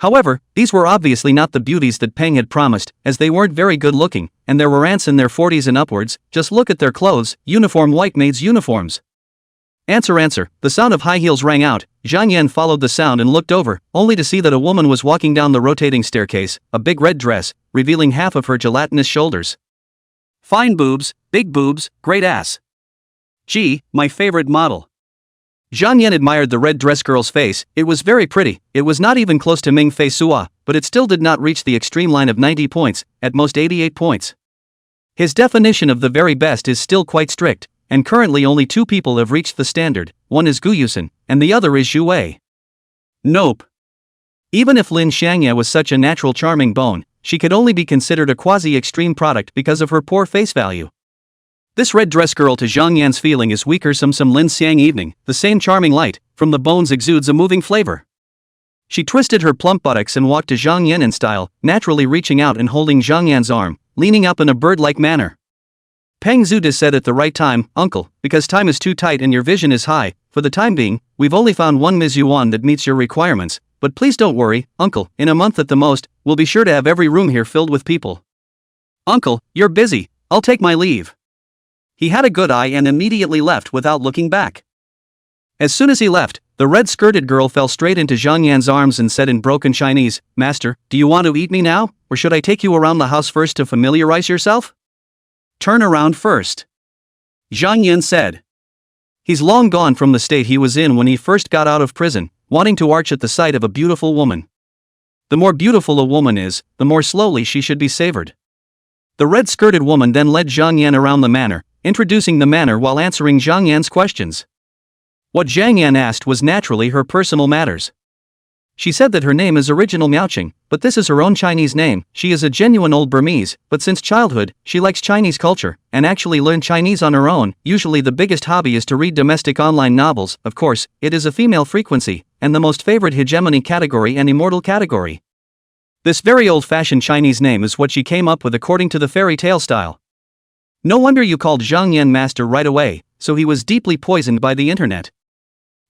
However, these were obviously not the beauties that Peng had promised, as they weren't very good looking, and there were aunts in their 40s and upwards. Just look at their clothes, uniform white maids' uniforms. Answer, the sound of high heels rang out. Zhang Yan followed the sound and looked over, only to see that a woman was walking down the rotating staircase, a big red dress, revealing half of her gelatinous shoulders. Fine boobs, big boobs, great ass. Gee, my favorite model. Zhang Yan admired the red dress girl's face. It was very pretty. It was not even close to Ming Fei Su, but it still did not reach the extreme line of 90 points, at most 88 points. His definition of the very best is still quite strict, and currently only 2 people have reached the standard. One is Gu Yusen, and the other is Zhu Wei. Nope. Even if Lin Xiangye was such a natural charming bone, she could only be considered a quasi-extreme product because of her poor face value. This red dress girl to Zhang Yan's feeling is weaker some Lin Xiang evening, the same charming light, from the bones exudes a moving flavor. She twisted her plump buttocks and walked to Zhang Yan in style, naturally reaching out and holding Zhang Yan's arm, leaning up in a bird-like manner. Peng Zhude said at the right time, "Uncle, because time is too tight and your vision is high, for the time being, we've only found 1 Ms. Yuan that meets your requirements, but please don't worry, Uncle, in a month at the most, we'll be sure to have every room here filled with people." "Uncle, you're busy, I'll take my leave." He had a good eye and immediately left without looking back. As soon as he left, the red-skirted girl fell straight into Zhang Yan's arms and said in broken Chinese, "Master, do you want to eat me now, or should I take you around the house first to familiarize yourself?" "Turn around first," Zhang Yan said. He's long gone from the state he was in when he first got out of prison, wanting to arch at the sight of a beautiful woman. The more beautiful a woman is, the more slowly she should be savored. The red-skirted woman then led Zhang Yan around the manor, introducing the manor while answering Zhang Yan's questions. What Zhang Yan asked was naturally her personal matters. She said that her name is original Miaoqing, but this is her own Chinese name. She is a genuine old Burmese, but since childhood, she likes Chinese culture, and actually learned Chinese on her own. Usually the biggest hobby is to read domestic online novels. Of course, it is a female frequency, and the most favorite hegemony category and immortal category. This very old-fashioned Chinese name is what she came up with according to the fairy tale style. No wonder you called Zhang Yan master right away, so he was deeply poisoned by the internet.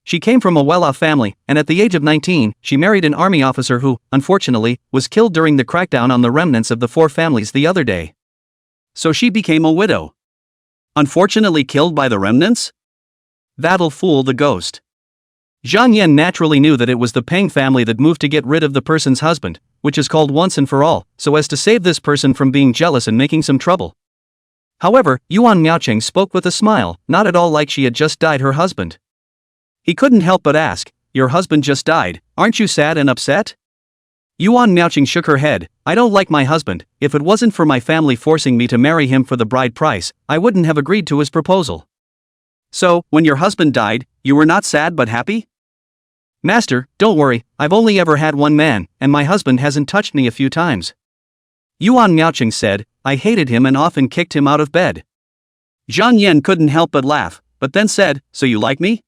She came from a well-off family, and at the age of 19, she married an army officer who, unfortunately, was killed during the crackdown on the remnants of the 4 families the other day. So she became a widow. Unfortunately killed by the remnants? That'll fool the ghost. Zhang Yan naturally knew that it was the Peng family that moved to get rid of the person's husband, which is called once and for all, so as to save this person from being jealous and making some trouble. However, Yuan Miaoqing spoke with a smile, not at all like she had just died her husband. He couldn't help but ask, "Your husband just died, aren't you sad and upset?" Yuan Miaoqing shook her head, "I don't like my husband. If it wasn't for my family forcing me to marry him for the bride price, I wouldn't have agreed to his proposal." "So, when your husband died, you were not sad but happy?" "Master, don't worry, I've only ever had one man, and my husband hasn't touched me a few times." Yuan Miaoqing said, "I hated him and often kicked him out of bed." Zhang Yan couldn't help but laugh, but then said, "So you like me?"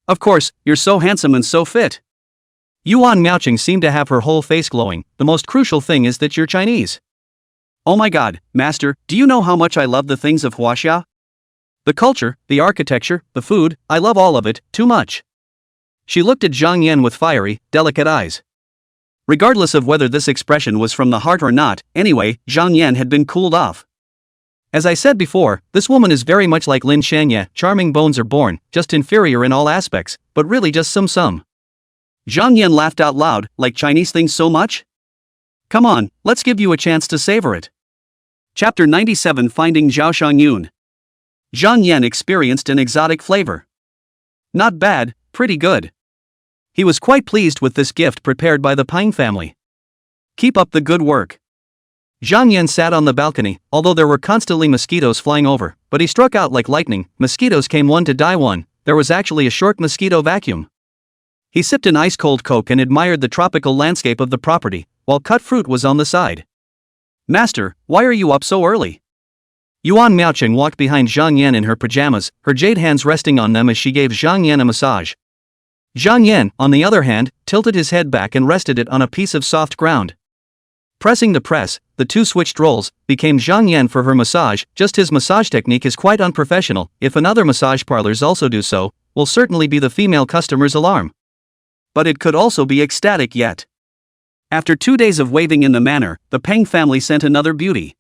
"Of course, you're so handsome and so fit." Yuan Miaoqing seemed to have her whole face glowing. "The most crucial thing is that you're Chinese." "Oh my god, master, do you know how much I love the things of Huaxia? The culture, the architecture, the food, I love all of it, too much." She looked at Zhang Yan with fiery, delicate eyes. Regardless of whether this expression was from the heart or not, anyway, Zhang Yan had been cooled off. As I said before, this woman is very much like Lin Shanye, charming bones are born, just inferior in all aspects, but really just some. Zhang Yan laughed out loud, "Like Chinese things so much? Come on, let's give you a chance to savor it." Chapter 97 Finding Zhao Shangyun. Zhang Yan experienced an exotic flavor. Not bad, pretty good. He was quite pleased with this gift prepared by the Peng family. "Keep up the good work." Zhang Yan sat on the balcony, although there were constantly mosquitoes flying over, but he struck out like lightning. Mosquitoes came one to die one. There was actually a short mosquito vacuum. He sipped an ice-cold Coke and admired the tropical landscape of the property, while cut fruit was on the side. "Master, why are you up so early?" Yuan Miaoqing walked behind Zhang Yan in her pajamas, her jade hands resting on them as she gave Zhang Yan a massage. Zhang Yan, on the other hand, tilted his head back and rested it on a piece of soft ground. Pressing the press, the two switched roles, became Zhang Yan for her massage. Just his massage technique is quite unprofessional. If another massage parlors also do so, will certainly be the female customer's alarm. But it could also be ecstatic yet. After 2 days of waving in the manor, the Peng family sent another beauty.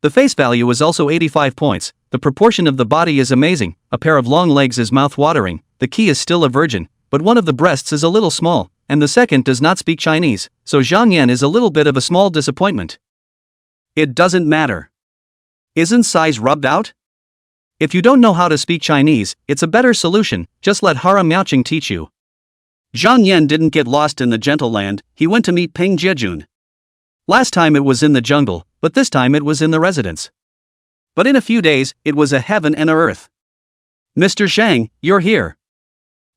The face value was also 85 points, the proportion of the body is amazing, a pair of long legs is mouth-watering, the key is still a virgin, but one of the breasts is a little small, and the second does not speak Chinese, so Zhang Yan is a little bit of a small disappointment. It doesn't matter. Isn't size rubbed out? If you don't know how to speak Chinese, it's a better solution, just let Hara Miaoqing teach you. Zhang Yan didn't get lost in the gentle land, he went to meet Peng Jiejun. Last time it was in the jungle, but this time it was in the residence. But in a few days, it was a heaven and a earth. "Mr. Zhang, you're here."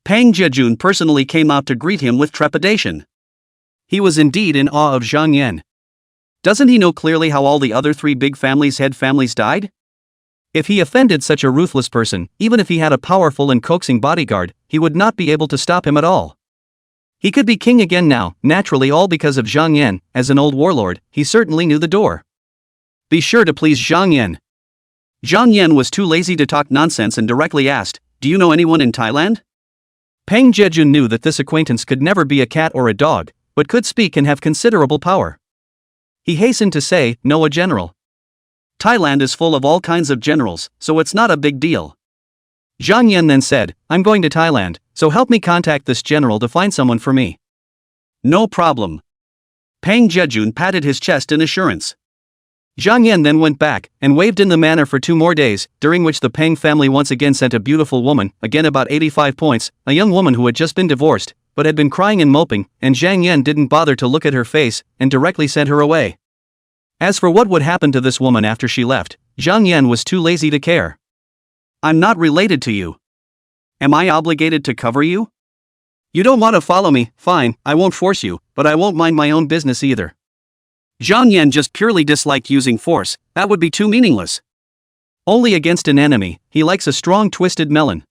Peng Jiejun personally came out to greet him with trepidation. He was indeed in awe of Zhang Yan. Doesn't he know clearly how all the other 3 big families' head families died? If he offended such a ruthless person, even if he had a powerful and coaxing bodyguard, he would not be able to stop him at all. He could be king again now, naturally all because of Zhang Yan. As an old warlord, he certainly knew the door. Be sure to please Zhang Yan. Zhang Yan was too lazy to talk nonsense and directly asked, "Do you know anyone in Thailand?" Peng Jiejun knew that this acquaintance could never be a cat or a dog, but could speak and have considerable power. He hastened to say, "No, a general. Thailand is full of all kinds of generals, so it's not a big deal." Zhang Yan then said, "I'm going to Thailand, so help me contact this general to find someone for me." "No problem." Peng Jiejun patted his chest in assurance. Zhang Yan then went back, and waved in the manor for 2 more days, during which the Peng family once again sent a beautiful woman, again about 85 points, a young woman who had just been divorced, but had been crying and moping, and Zhang Yan didn't bother to look at her face, and directly sent her away. As for what would happen to this woman after she left, Zhang Yan was too lazy to care. "I'm not related to you. Am I obligated to cover you? You don't want to follow me, fine, I won't force you, but I won't mind my own business either." Zhang Yan just purely disliked using force, that would be too meaningless. Only against an enemy, he likes a strong twisted melon.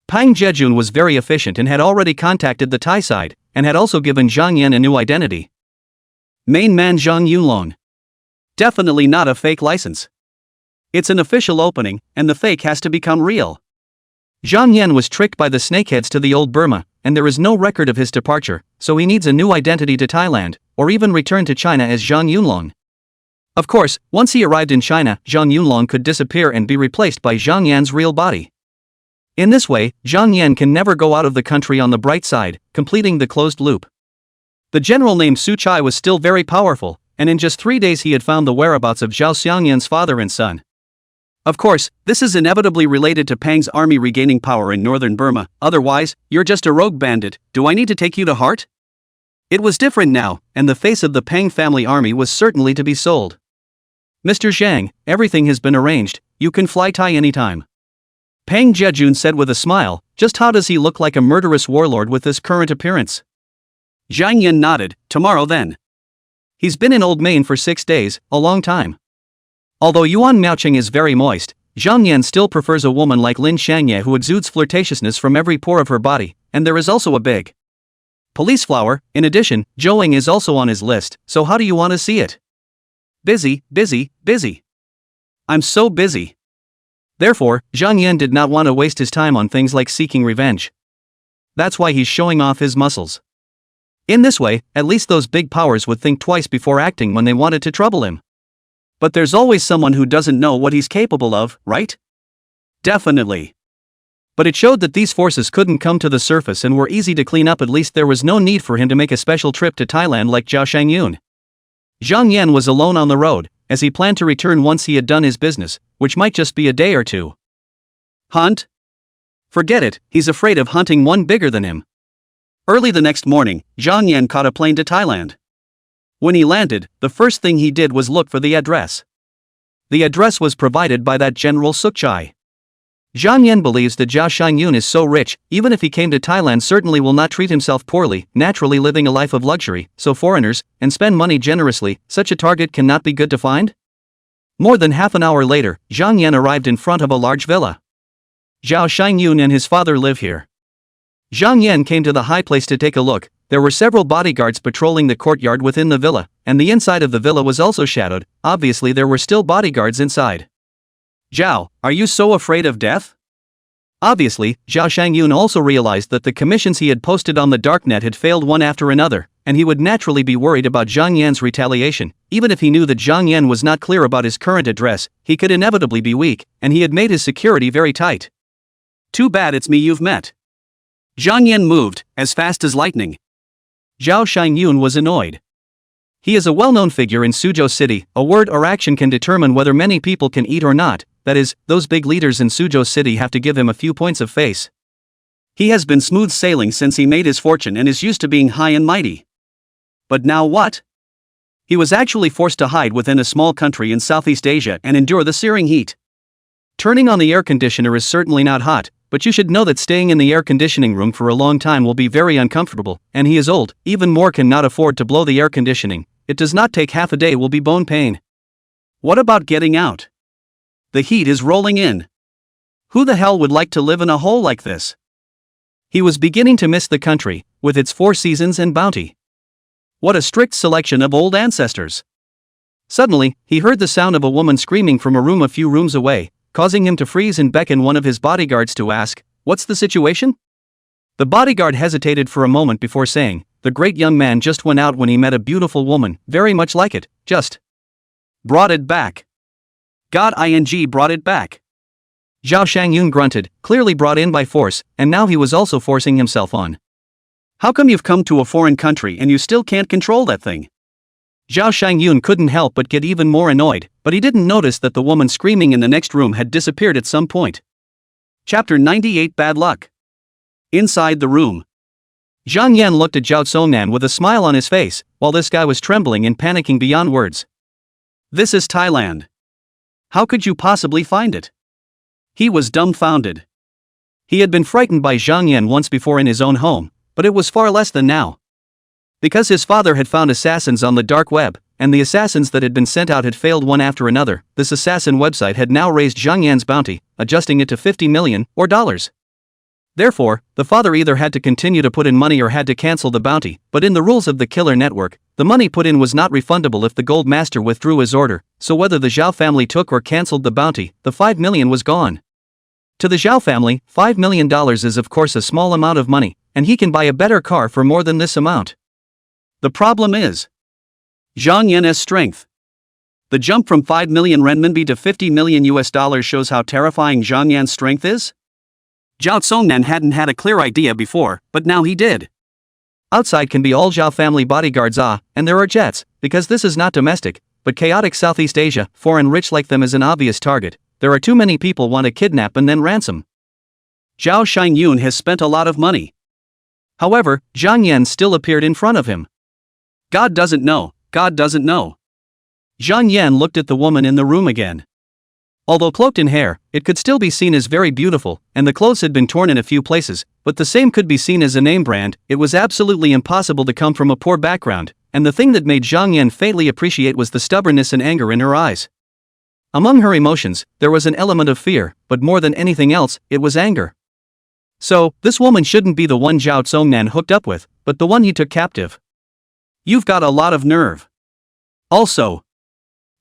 Peng Jiejun was very efficient and had already contacted the Thai side, and had also given Zhang Yan a new identity. Main man Zhang Yunlong. Definitely not a fake license. It's an official opening, and the fake has to become real. Zhang Yan was tricked by the snakeheads to the old Burma, and there is no record of his departure, so he needs a new identity to Thailand, or even return to China as Zhang Yunlong. Of course, once he arrived in China, Zhang Yunlong could disappear and be replaced by Zhang Yan's real body. In this way, Zhang Yan can never go out of the country on the bright side, completing the closed loop. The general named Su Chai was still very powerful, and in just 3 days he had found the whereabouts of Zhao Xiangyan's father and son. Of course, this is inevitably related to Pang's army regaining power in northern Burma, otherwise, you're just a rogue bandit, do I need to take you to heart? It was different now, and the face of the Pang family army was certainly to be sold. Mr. Zhang, everything has been arranged, you can fly Thai anytime. Pang Jejun said with a smile, just how does he look like a murderous warlord with this current appearance? Zhang Yan nodded, tomorrow then. He's been in Old Main for 6 days, a long time. Although Yuan Miaoqing is very moist, Zhang Yan still prefers a woman like Lin Shangye who exudes flirtatiousness from every pore of her body, and there is also a big police flower. In addition, Zhouing is also on his list, so how do you want to see it? Busy, busy, busy. I'm so busy. Therefore, Zhang Yan did not want to waste his time on things like seeking revenge. That's why he's showing off his muscles. In this way, at least those big powers would think twice before acting when they wanted to trouble him. But there's always someone who doesn't know what he's capable of, right? Definitely. But it showed that these forces couldn't come to the surface and were easy to clean up. At least there was no need for him to make a special trip to Thailand like Zhao Shangyun. Zhang Yan was alone on the road, as he planned to return once he had done his business, which might just be a day or two. Hunt? Forget it, he's afraid of hunting one bigger than him. Early the next morning, Zhang Yan caught a plane to Thailand. When he landed, the first thing he did was look for the address. The address was provided by that General Sukchai. Zhang Yan believes that Zhao Shangyun is so rich, even if he came to Thailand certainly will not treat himself poorly, naturally living a life of luxury, so foreigners, and spend money generously, such a target cannot be good to find? More than half an hour later, Zhang Yan arrived in front of a large villa. Zhao Shangyun and his father live here. Zhang Yan came to the high place to take a look. There were several bodyguards patrolling the courtyard within the villa, and the inside of the villa was also shadowed. Obviously there were still bodyguards inside. Zhao, are you so afraid of death? Obviously, Zhao Shangyun also realized that the commissions he had posted on the darknet had failed one after another, and he would naturally be worried about Zhang Yan's retaliation. Even if he knew that Zhang Yan was not clear about his current address, he could inevitably be weak, and he had made his security very tight. Too bad it's me you've met. Zhang Yan moved, as fast as lightning. Zhao Shangyun was annoyed. He is a well-known figure in Suzhou City. A word or action can determine whether many people can eat or not. That is, those big leaders in Suzhou City have to give him a few points of face. He has been smooth sailing since he made his fortune and is used to being high and mighty. But now what? He was actually forced to hide within a small country in Southeast Asia and endure the searing heat. Turning on the air conditioner is certainly not hot, but you should know that staying in the air conditioning room for a long time will be very uncomfortable, and he is old, even more cannot afford to blow the air conditioning. It does not take half a day will be bone pain. What about getting out? The heat is rolling in. Who the hell would like to live in a hole like this? He was beginning to miss the country, with its 4 seasons and bounty. What a strict selection of old ancestors. Suddenly, he heard the sound of a woman screaming from a room a few rooms away, causing him to freeze and beckon one of his bodyguards to ask, "What's the situation?" The bodyguard hesitated for a moment before saying, "The great young man just went out when he met a beautiful woman, very much like it, just brought it back. God ing brought it back." Zhao Shangyun grunted, clearly brought in by force, and now he was also forcing himself on. How come you've come to a foreign country and you still can't control that thing? Zhao Shangyun couldn't help but get even more annoyed, but he didn't notice that the woman screaming in the next room had disappeared at some point. Chapter 98 Bad Luck. Inside the room. Zhang Yan looked at Zhao Tsongnan with a smile on his face, while this guy was trembling and panicking beyond words. This is Thailand. How could you possibly find it? He was dumbfounded. He had been frightened by Zhang Yan once before in his own home, but it was far less than now. Because his father had found assassins on the dark web, and the assassins that had been sent out had failed one after another, this assassin website had now raised Zhang Yan's bounty, adjusting it to 50 million, or dollars. Therefore, the father either had to continue to put in money or had to cancel the bounty, but in the rules of the killer network, the money put in was not refundable if the gold master withdrew his order, so whether the Zhao family took or cancelled the bounty, the 5 million was gone. To the Zhao family, $5 million is of course a small amount of money, and he can buy a better car for more than this amount. The problem is Zhang Yan's strength. The jump from 5 million renminbi to 50 million US dollars shows how terrifying Zhang Yan's strength is. Zhao Tsongnan hadn't had a clear idea before, but now he did. Outside can be all Zhao family bodyguards, and there are jets, because this is not domestic, but chaotic Southeast Asia. Foreign rich like them is an obvious target. There are too many people want to kidnap and then ransom. Zhao Xiangyun has spent a lot of money. However, Zhang Yan still appeared in front of him. God doesn't know, God doesn't know. Zhang Yan looked at the woman in the room again. Although cloaked in hair, it could still be seen as very beautiful, and the clothes had been torn in a few places, but the same could be seen as a name brand. It was absolutely impossible to come from a poor background, and the thing that made Zhang Yan faintly appreciate was the stubbornness and anger in her eyes. Among her emotions, there was an element of fear, but more than anything else, it was anger. So, this woman shouldn't be the one Zhao Tsongnan hooked up with, but the one he took captive. You've got a lot of nerve. Also,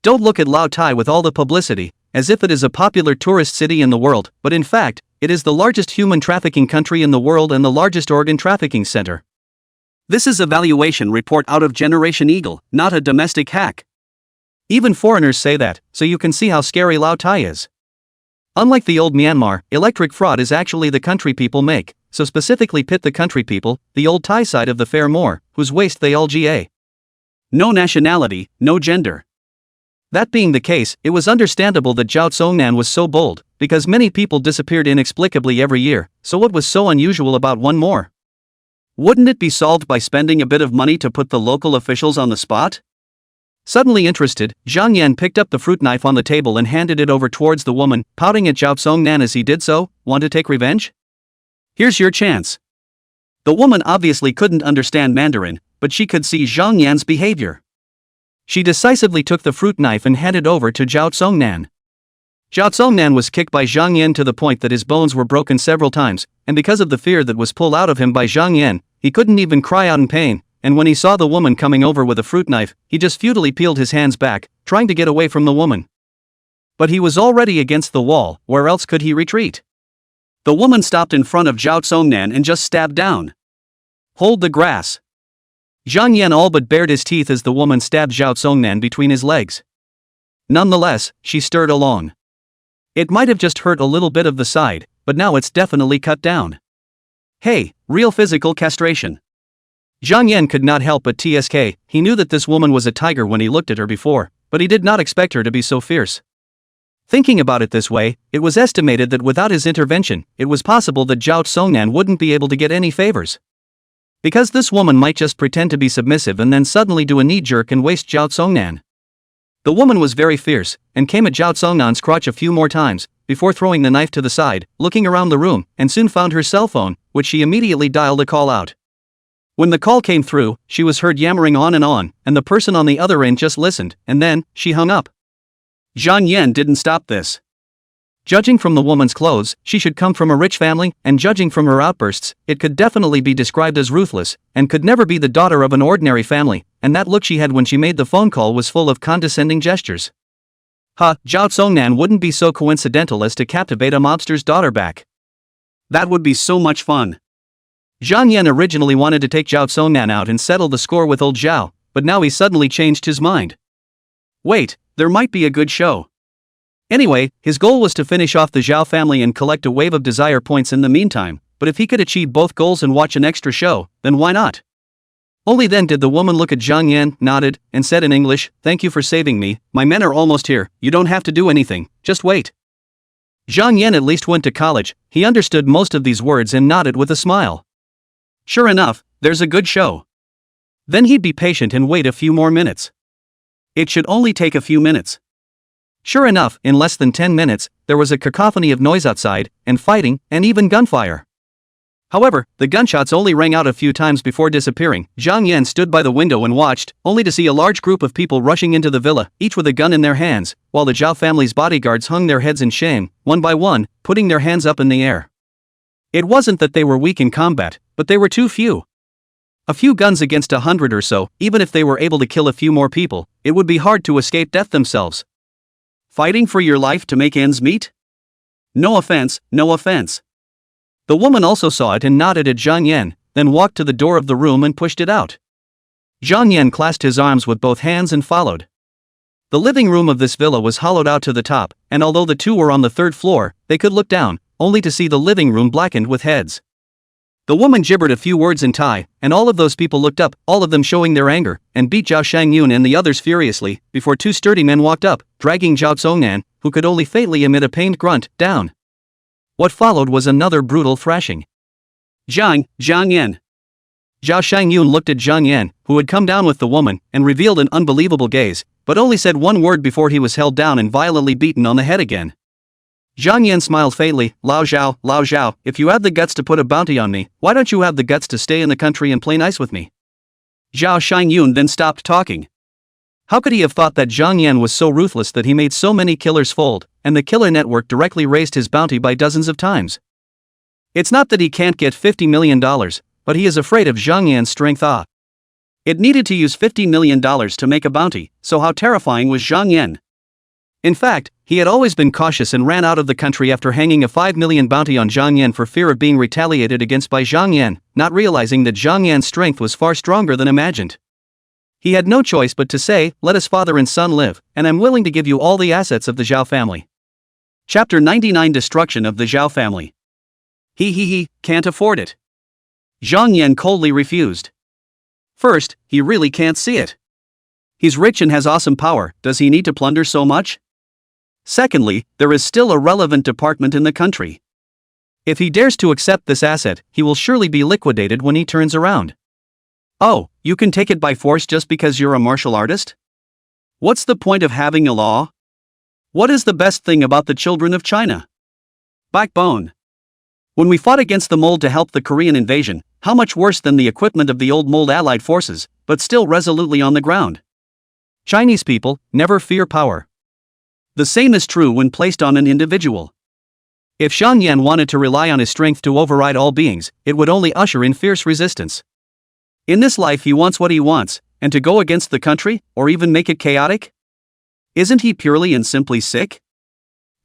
don't look at Lao Tai with all the publicity, as if it is a popular tourist city in the world, but in fact, it is the largest human trafficking country in the world and the largest organ trafficking center. This is a valuation report out of Generation Eagle, not a domestic hack. Even foreigners say that, so you can see how scary Lao Tai is. Unlike the old Myanmar, electric fraud is actually the country people make, so specifically pit the country people, the old Thai side of the fair more, whose waste they all ga. No nationality, no gender. That being the case, it was understandable that Zhao Tsongnan was so bold, because many people disappeared inexplicably every year, so what was so unusual about one more? Wouldn't it be solved by spending a bit of money to put the local officials on the spot? Suddenly interested, Zhang Yan picked up the fruit knife on the table and handed it over towards the woman, pouting at Zhao Tsongnan as he did so. Want to take revenge? Here's your chance. The woman obviously couldn't understand Mandarin, but she could see Zhang Yan's behavior. She decisively took the fruit knife and handed over to Zhao Tsongnan. Zhao Tsongnan was kicked by Zhang Yan to the point that his bones were broken several times, and because of the fear that was pulled out of him by Zhang Yan, he couldn't even cry out in pain, and when he saw the woman coming over with a fruit knife, he just futilely peeled his hands back, trying to get away from the woman. But he was already against the wall, where else could he retreat? The woman stopped in front of Zhao Tsongnan and just stabbed down. Hold the grass. Zhang Yan all but bared his teeth as the woman stabbed Zhao Tsongnan between his legs. Nonetheless, she stirred along. It might have just hurt a little bit of the side, but now it's definitely cut down. Hey, real physical castration. Zhang Yan could not help but tsk, he knew that this woman was a tiger when he looked at her before, but he did not expect her to be so fierce. Thinking about it this way, it was estimated that without his intervention, it was possible that Zhao Tsongnan wouldn't be able to get any favors. Because this woman might just pretend to be submissive and then suddenly do a knee jerk and waste Zhao Tsongnan. The woman was very fierce, and came at Zhao Tsongnan's crotch a few more times, before throwing the knife to the side, looking around the room, and soon found her cell phone, which she immediately dialed a call out. When the call came through, she was heard yammering on, and the person on the other end just listened, and then, she hung up. Zhang Yan didn't stop this. Judging from the woman's clothes, she should come from a rich family, and judging from her outbursts, it could definitely be described as ruthless, and could never be the daughter of an ordinary family, and that look she had when she made the phone call was full of condescending gestures. Zhao Tsongnan wouldn't be so coincidental as to captivate a mobster's daughter back. That would be so much fun. Zhang Yan originally wanted to take Zhao Tsongnan out and settle the score with old Zhao, but now he suddenly changed his mind. Wait, there might be a good show. Anyway, his goal was to finish off the Zhao family and collect a wave of desire points in the meantime, but if he could achieve both goals and watch an extra show, then why not? Only then did the woman look at Zhang Yan, nodded, and said in English, "Thank you for saving me, my men are almost here, you don't have to do anything, just wait." Zhang Yan at least went to college, he understood most of these words and nodded with a smile. Sure enough, there's a good show. Then he'd be patient and wait a few more minutes. It should only take a few minutes. Sure enough, in less than 10 minutes, there was a cacophony of noise outside, and fighting, and even gunfire. However, the gunshots only rang out a few times before disappearing. Zhang Yan stood by the window and watched, only to see a large group of people rushing into the villa, each with a gun in their hands, while the Zhao family's bodyguards hung their heads in shame, one by one, putting their hands up in the air. It wasn't that they were weak in combat, but they were too few. A few guns against 100 or so, even if they were able to kill a few more people, it would be hard to escape death themselves. Fighting for your life to make ends meet? No offense, no offense. The woman also saw it and nodded at Zhang Yan, then walked to the door of the room and pushed it out. Zhang Yan clasped his arms with both hands and followed. The living room of this villa was hollowed out to the top, and although the two were on the third floor, they could look down, only to see the living room blackened with heads. The woman gibbered a few words in Thai, and all of those people looked up, all of them showing their anger, and beat Zhao Shangyun and the others furiously, before two sturdy men walked up, dragging Zhao Tsongnan, who could only faintly emit a pained grunt, down. What followed was another brutal thrashing. Zhang Yan. Zhao Shangyun looked at Zhang Yan, who had come down with the woman, and revealed an unbelievable gaze, but only said one word before he was held down and violently beaten on the head again. Zhang Yan smiled faintly. Lao Zhao, if you have the guts to put a bounty on me, why don't you have the guts to stay in the country and play nice with me? Zhao Shangyun then stopped talking. How could he have thought that Zhang Yan was so ruthless that he made so many killers fold, and the killer network directly raised his bounty by dozens of times? It's not that he can't get $50 million, but he is afraid of Zhang Yan's strength. It needed to use $50 million to make a bounty, so how terrifying was Zhang Yan? In fact, he had always been cautious and ran out of the country after hanging a $5 million bounty on Zhang Yan for fear of being retaliated against by Zhang Yan, not realizing that Zhang Yan's strength was far stronger than imagined. He had no choice but to say, let us father and son live, and I'm willing to give you all the assets of the Zhao family. Chapter 99 Destruction of the Zhao family. He can't afford it. Zhang Yan coldly refused. First, he really can't see it. He's rich and has awesome power, does he need to plunder so much? Secondly, there is still a relevant department in the country. If he dares to accept this asset, he will surely be liquidated when he turns around. Oh, you can take it by force just because you're a martial artist? What's the point of having a law? What is the best thing about the children of China? Backbone. When we fought against the mold to help the Korean invasion, how much worse than the equipment of the old mold allied forces, but still resolutely on the ground. Chinese people never fear power. The same is true when placed on an individual. If Zhang Yan wanted to rely on his strength to override all beings, it would only usher in fierce resistance. In this life he wants what he wants, and to go against the country, or even make it chaotic? Isn't he purely and simply sick?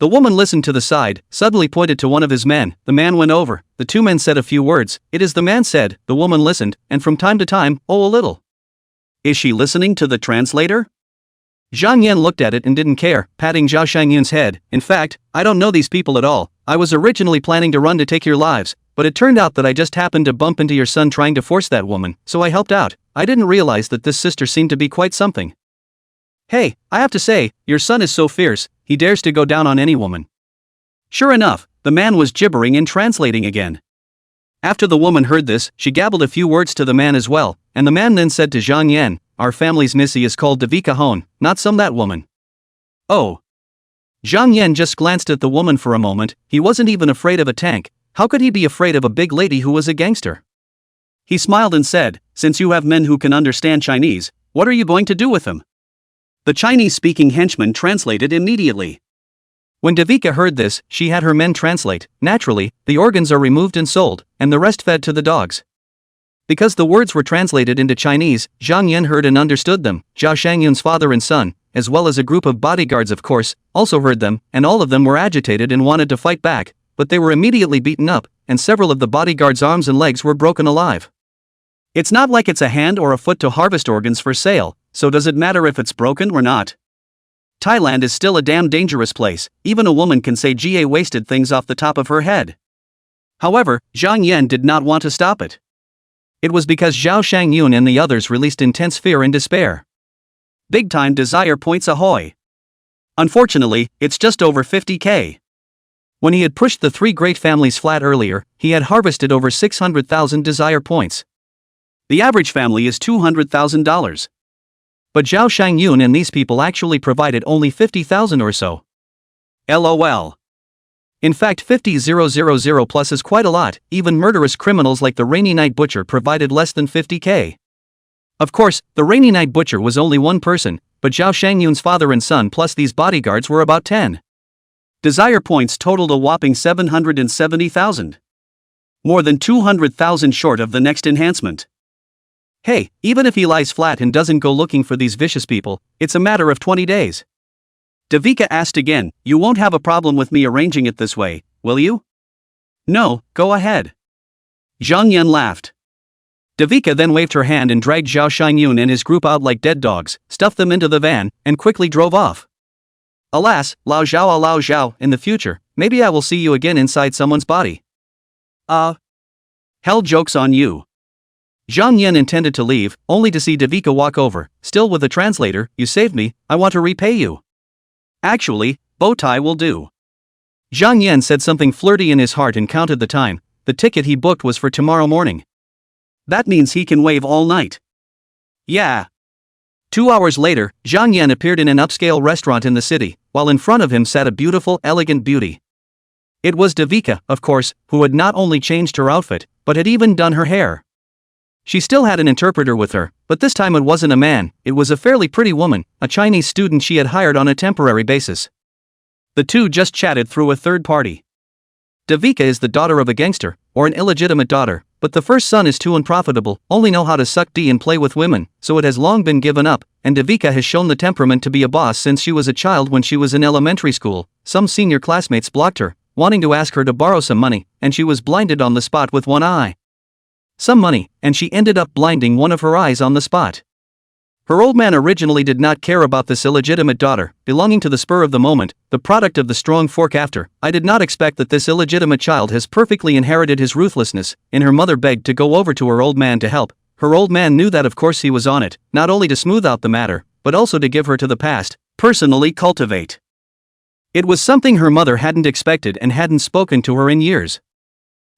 The woman listened to the side, suddenly pointed to one of his men, the man went over, the two men said a few words, it is the man said, the woman listened, and from time to time, oh a little. Is she listening to the translator? Zhang Yan looked at it and didn't care, patting Zhao Shangyun's head. In fact, I don't know these people at all. I was originally planning to run to take your lives, but it turned out that I just happened to bump into your son trying to force that woman, so I helped out. I didn't realize that this sister seemed to be quite something. Hey, I have to say, your son is so fierce, he dares to go down on any woman. Sure enough, the man was gibbering and translating again. After the woman heard this, she gabbled a few words to the man as well, and the man then said to Zhang Yan, our family's Missy is called Devika Hon, not some that woman. Oh. Zhang Yan just glanced at the woman for a moment. He wasn't even afraid of a tank. How could he be afraid of a big lady who was a gangster? He smiled and said, since you have men who can understand Chinese, what are you going to do with them? The Chinese-speaking henchman translated immediately. When Devika heard this, she had her men translate. Naturally, the organs are removed and sold, and the rest fed to the dogs. Because the words were translated into Chinese, Zhang Yan heard and understood them. Zhao Shangyun's father and son, as well as a group of bodyguards of course, also heard them, and all of them were agitated and wanted to fight back, but they were immediately beaten up, and several of the bodyguards' arms and legs were broken alive. It's not like it's a hand or a foot to harvest organs for sale, so does it matter if it's broken or not? Thailand is still a damn dangerous place, even a woman can say GA wasted things off the top of her head. However, Zhang Yan did not want to stop it. It was because Zhao Shangyun and the others released intense fear and despair. Big-time desire points ahoy. Unfortunately, it's just over 50k. When he had pushed the three great families flat earlier, he had harvested over 600,000 desire points. The average family is $200,000. But Zhao Shangyun and these people actually provided only 50,000 or so. LOL. In fact 50,000 plus is quite a lot, even murderous criminals like the Rainy Night Butcher provided less than 50k. Of course, the Rainy Night Butcher was only one person, but Zhao Shangyun's father and son plus these bodyguards were about 10. Desire points totaled a whopping 770,000. More than 200,000 short of the next enhancement. Hey, even if he lies flat and doesn't go looking for these vicious people, it's a matter of 20 days. Devika asked again, you won't have a problem with me arranging it this way, will you? No, go ahead. Zhang Yan laughed. Devika then waved her hand and dragged Zhao Xinyun and his group out like dead dogs, stuffed them into the van, and quickly drove off. Alas, Lao Zhao, in the future, maybe I will see you again inside someone's body. Hell, joke's on you. Zhang Yan intended to leave, only to see Devika walk over, still with the translator. You saved me, I want to repay you. Actually, bow tie will do. Zhang Yan said something flirty in his heart and counted the time. The ticket he booked was for tomorrow morning. That means he can wave all night. Yeah. 2 hours later, Zhang Yan appeared in an upscale restaurant in the city, while in front of him sat a beautiful, elegant beauty. It was Devika, of course, who had not only changed her outfit, but had even done her hair. She still had an interpreter with her, but this time it wasn't a man, it was a fairly pretty woman, a Chinese student she had hired on a temporary basis. The two just chatted through a third party. Devika is the daughter of a gangster, or an illegitimate daughter, but the first son is too unprofitable, only know how to suck D and play with women, so it has long been given up, and Devika has shown the temperament to be a boss since she was a child. When she was in elementary school, some senior classmates blocked her, wanting to ask her to borrow some money, and she was blinded on the spot with one eye. Some money, and she ended up blinding one of her eyes on the spot. Her old man originally did not care about this illegitimate daughter, belonging to the spur of the moment, the product of the strong fork. After, I did not expect that this illegitimate child has perfectly inherited his ruthlessness, and her mother begged to go over to her old man to help. Her old man knew that of course he was on it, not only to smooth out the matter, but also to give her to the past, personally cultivate. It was something her mother hadn't expected and hadn't spoken to her in years.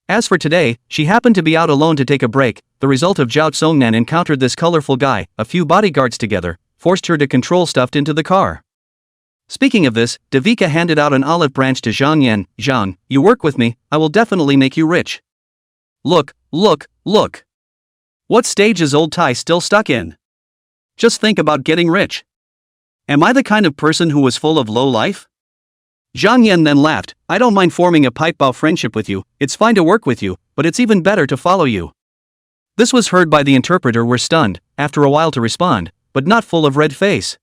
As for today, she happened to be out alone to take a break. The result of Zhao Tsongnan encountered this colorful guy, a few bodyguards together, forced her to control stuffed into the car. Speaking of this, Devika handed out an olive branch to Zhang Yan. Zhang, you work with me, I will definitely make you rich. Look. What stage is old Tai still stuck in? Just think about getting rich. Am I the kind of person who was full of low life? Zhang Yan then laughed. I don't mind forming a pipe-bow friendship with you, it's fine to work with you, but it's even better to follow you. This was heard by the interpreter. Were stunned, after a while to respond, but not full of red face.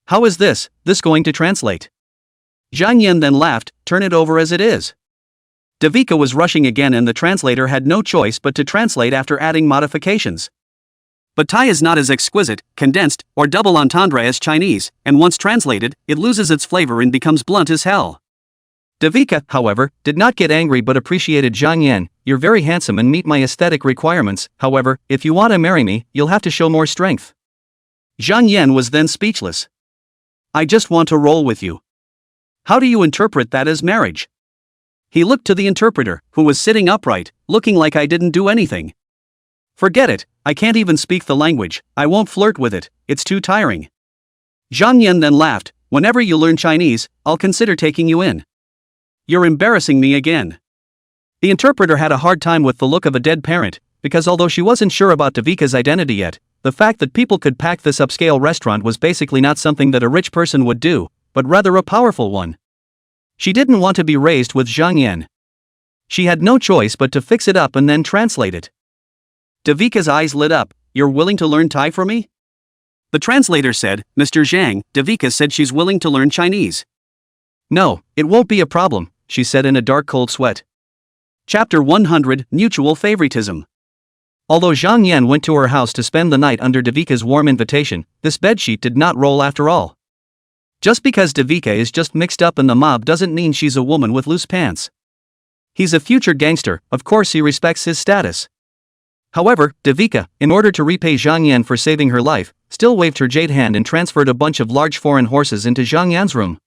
How is this going to translate? Zhang Yan then laughed. Turn it over as it is. Devika was rushing again and the translator had no choice but to translate after adding modifications. But Thai is not as exquisite, condensed, or double entendre as Chinese, and once translated, it loses its flavor and becomes blunt as hell. Devika, however, did not get angry but appreciated Zhang Yan. You're very handsome and meet my aesthetic requirements, however, if you want to marry me, you'll have to show more strength. Zhang Yan was then speechless. I just want to roll with you. How do you interpret that as marriage? He looked to the interpreter, who was sitting upright, looking like I didn't do anything. Forget it, I can't even speak the language, I won't flirt with it, it's too tiring. Zhang Yan then laughed. Whenever you learn Chinese, I'll consider taking you in. You're embarrassing me again. The interpreter had a hard time with the look of a dead parent, because although she wasn't sure about Devika's identity yet, the fact that people could pack this upscale restaurant was basically not something that a rich person would do, but rather a powerful one. She didn't want to be raised with Zhang Yan. She had no choice but to fix it up and then translate it. Devika's eyes lit up. You're willing to learn Thai for me? The translator said, Mr. Zhang, Devika said she's willing to learn Chinese. No, it won't be a problem, she said in a dark cold sweat. Chapter 100, Mutual Favoritism. Although Zhang Yan went to her house to spend the night under Devika's warm invitation, this bedsheet did not roll after all. Just because Devika is just mixed up in the mob doesn't mean she's a woman with loose pants. He's a future gangster, of course he respects his status. However, Devika, in order to repay Zhang Yan for saving her life, still waved her jade hand and transferred a bunch of large foreign horses into Zhang Yan's room.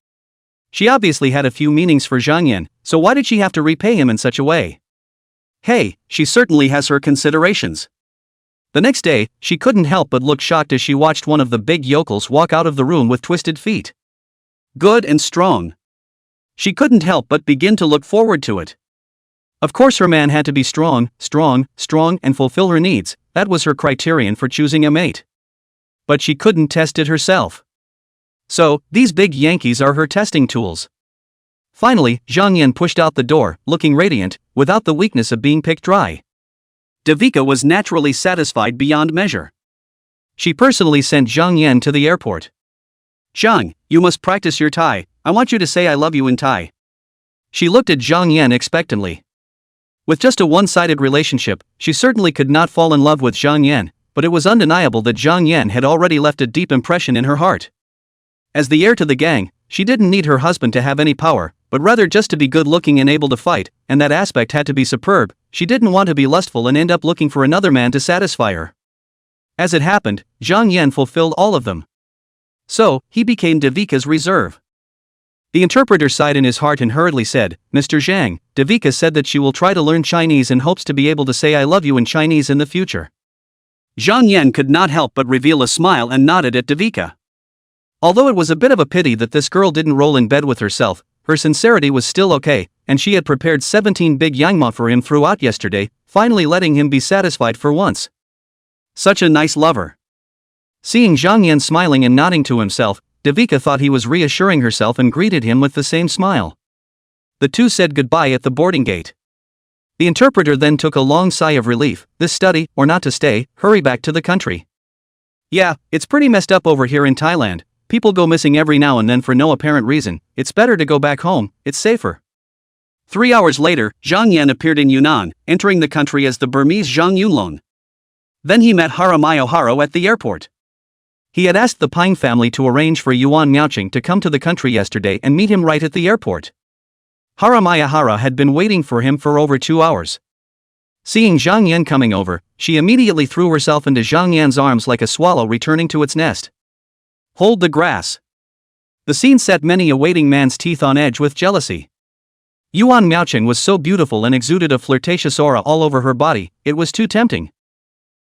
She obviously had a few meanings for Zhang Yan, so why did she have to repay him in such a way? Hey, she certainly has her considerations. The next day, she couldn't help but look shocked as she watched one of the big yokels walk out of the room with twisted feet. Good and strong. She couldn't help but begin to look forward to it. Of course her man had to be strong, and fulfill her needs, that was her criterion for choosing a mate. But she couldn't test it herself. So, these big Yankees are her testing tools. Finally, Zhang Yan pushed out the door, looking radiant, without the weakness of being picked dry. Devika was naturally satisfied beyond measure. She personally sent Zhang Yan to the airport. Zhang, you must practice your Thai, I want you to say I love you in Thai. She looked at Zhang Yan expectantly. With just a one-sided relationship, she certainly could not fall in love with Zhang Yan, but it was undeniable that Zhang Yan had already left a deep impression in her heart. As the heir to the gang, she didn't need her husband to have any power, but rather just to be good-looking and able to fight, and that aspect had to be superb. She didn't want to be lustful and end up looking for another man to satisfy her. As it happened, Zhang Yan fulfilled all of them. So, he became Devika's reserve. The interpreter sighed in his heart and hurriedly said, "Mr. Zhang, Devika said that she will try to learn Chinese and hopes to be able to say I love you in Chinese in the future." Zhang Yan could not help but reveal a smile and nodded at Devika. Although it was a bit of a pity that this girl didn't roll in bed with herself, her sincerity was still okay, and she had prepared 17 big yangma for him throughout yesterday, finally letting him be satisfied for once. Such a nice lover. Seeing Zhang Yan smiling and nodding to himself, Devika thought he was reassuring herself and greeted him with the same smile. The two said goodbye at the boarding gate. The interpreter then took a long sigh of relief. This study, or not to stay, hurry back to the country. Yeah, it's pretty messed up over here in Thailand. People go missing every now and then for no apparent reason. It's better to go back home, it's safer. 3 hours later, Zhang Yan appeared in Yunnan, entering the country as the Burmese Zhang Yunlong. Then he met Haramayo Haro at the airport. He had asked the Pine family to arrange for Yuan Miaoqing to come to the country yesterday and meet him right at the airport. Haramaya Hara had been waiting for him for over 2 hours. Seeing Zhang Yan coming over, she immediately threw herself into Zhang Yan's arms like a swallow returning to its nest. Hold the grass. The scene set many a waiting man's teeth on edge with jealousy. Yuan Miaoqing was so beautiful and exuded a flirtatious aura all over her body, it was too tempting.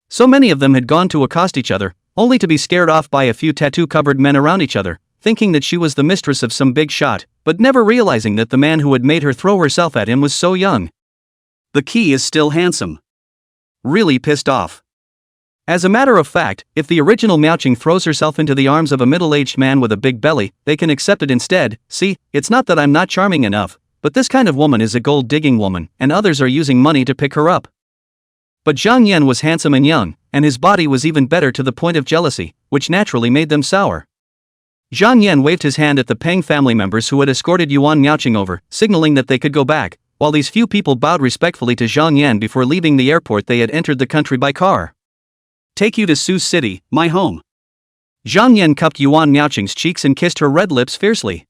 So many of them had gone to accost each other, only to be scared off by a few tattoo-covered men around each other, thinking that she was the mistress of some big shot, but never realizing that the man who had made her throw herself at him was so young. The key is still handsome. Really pissed off. As a matter of fact, if the original Miaoqing throws herself into the arms of a middle-aged man with a big belly, they can accept it instead. See, it's not that I'm not charming enough, but this kind of woman is a gold-digging woman, and others are using money to pick her up. But Zhang Yan was handsome and young, and his body was even better to the point of jealousy, which naturally made them sour. Zhang Yan waved his hand at the Peng family members who had escorted Yuan Miaoqing over, signaling that they could go back. While these few people bowed respectfully to Zhang Yan before leaving the airport, they had entered the country by car. Take you to Sioux City, my home. Zhang Yan cupped Yuan Miaoqing's cheeks and kissed her red lips fiercely.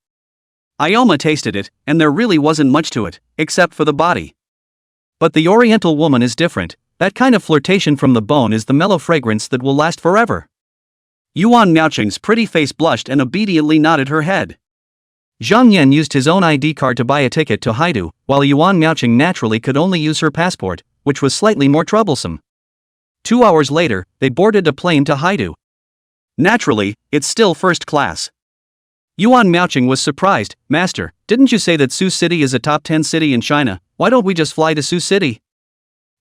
Ioma tasted it, and there really wasn't much to it, except for the body. But the Oriental woman is different. That kind of flirtation from the bone is the mellow fragrance that will last forever. Yuan Miaoqing's pretty face blushed and obediently nodded her head. Zhang Yan used his own ID card to buy a ticket to Haidu, while Yuan Miaoqing naturally could only use her passport, which was slightly more troublesome. 2 hours later, they boarded a plane to Haidu. Naturally, it's still first class. Yuan Miaoqing was surprised. Master, didn't you say that Sioux City is a top 10 city in China? Why don't we just fly to Sioux City?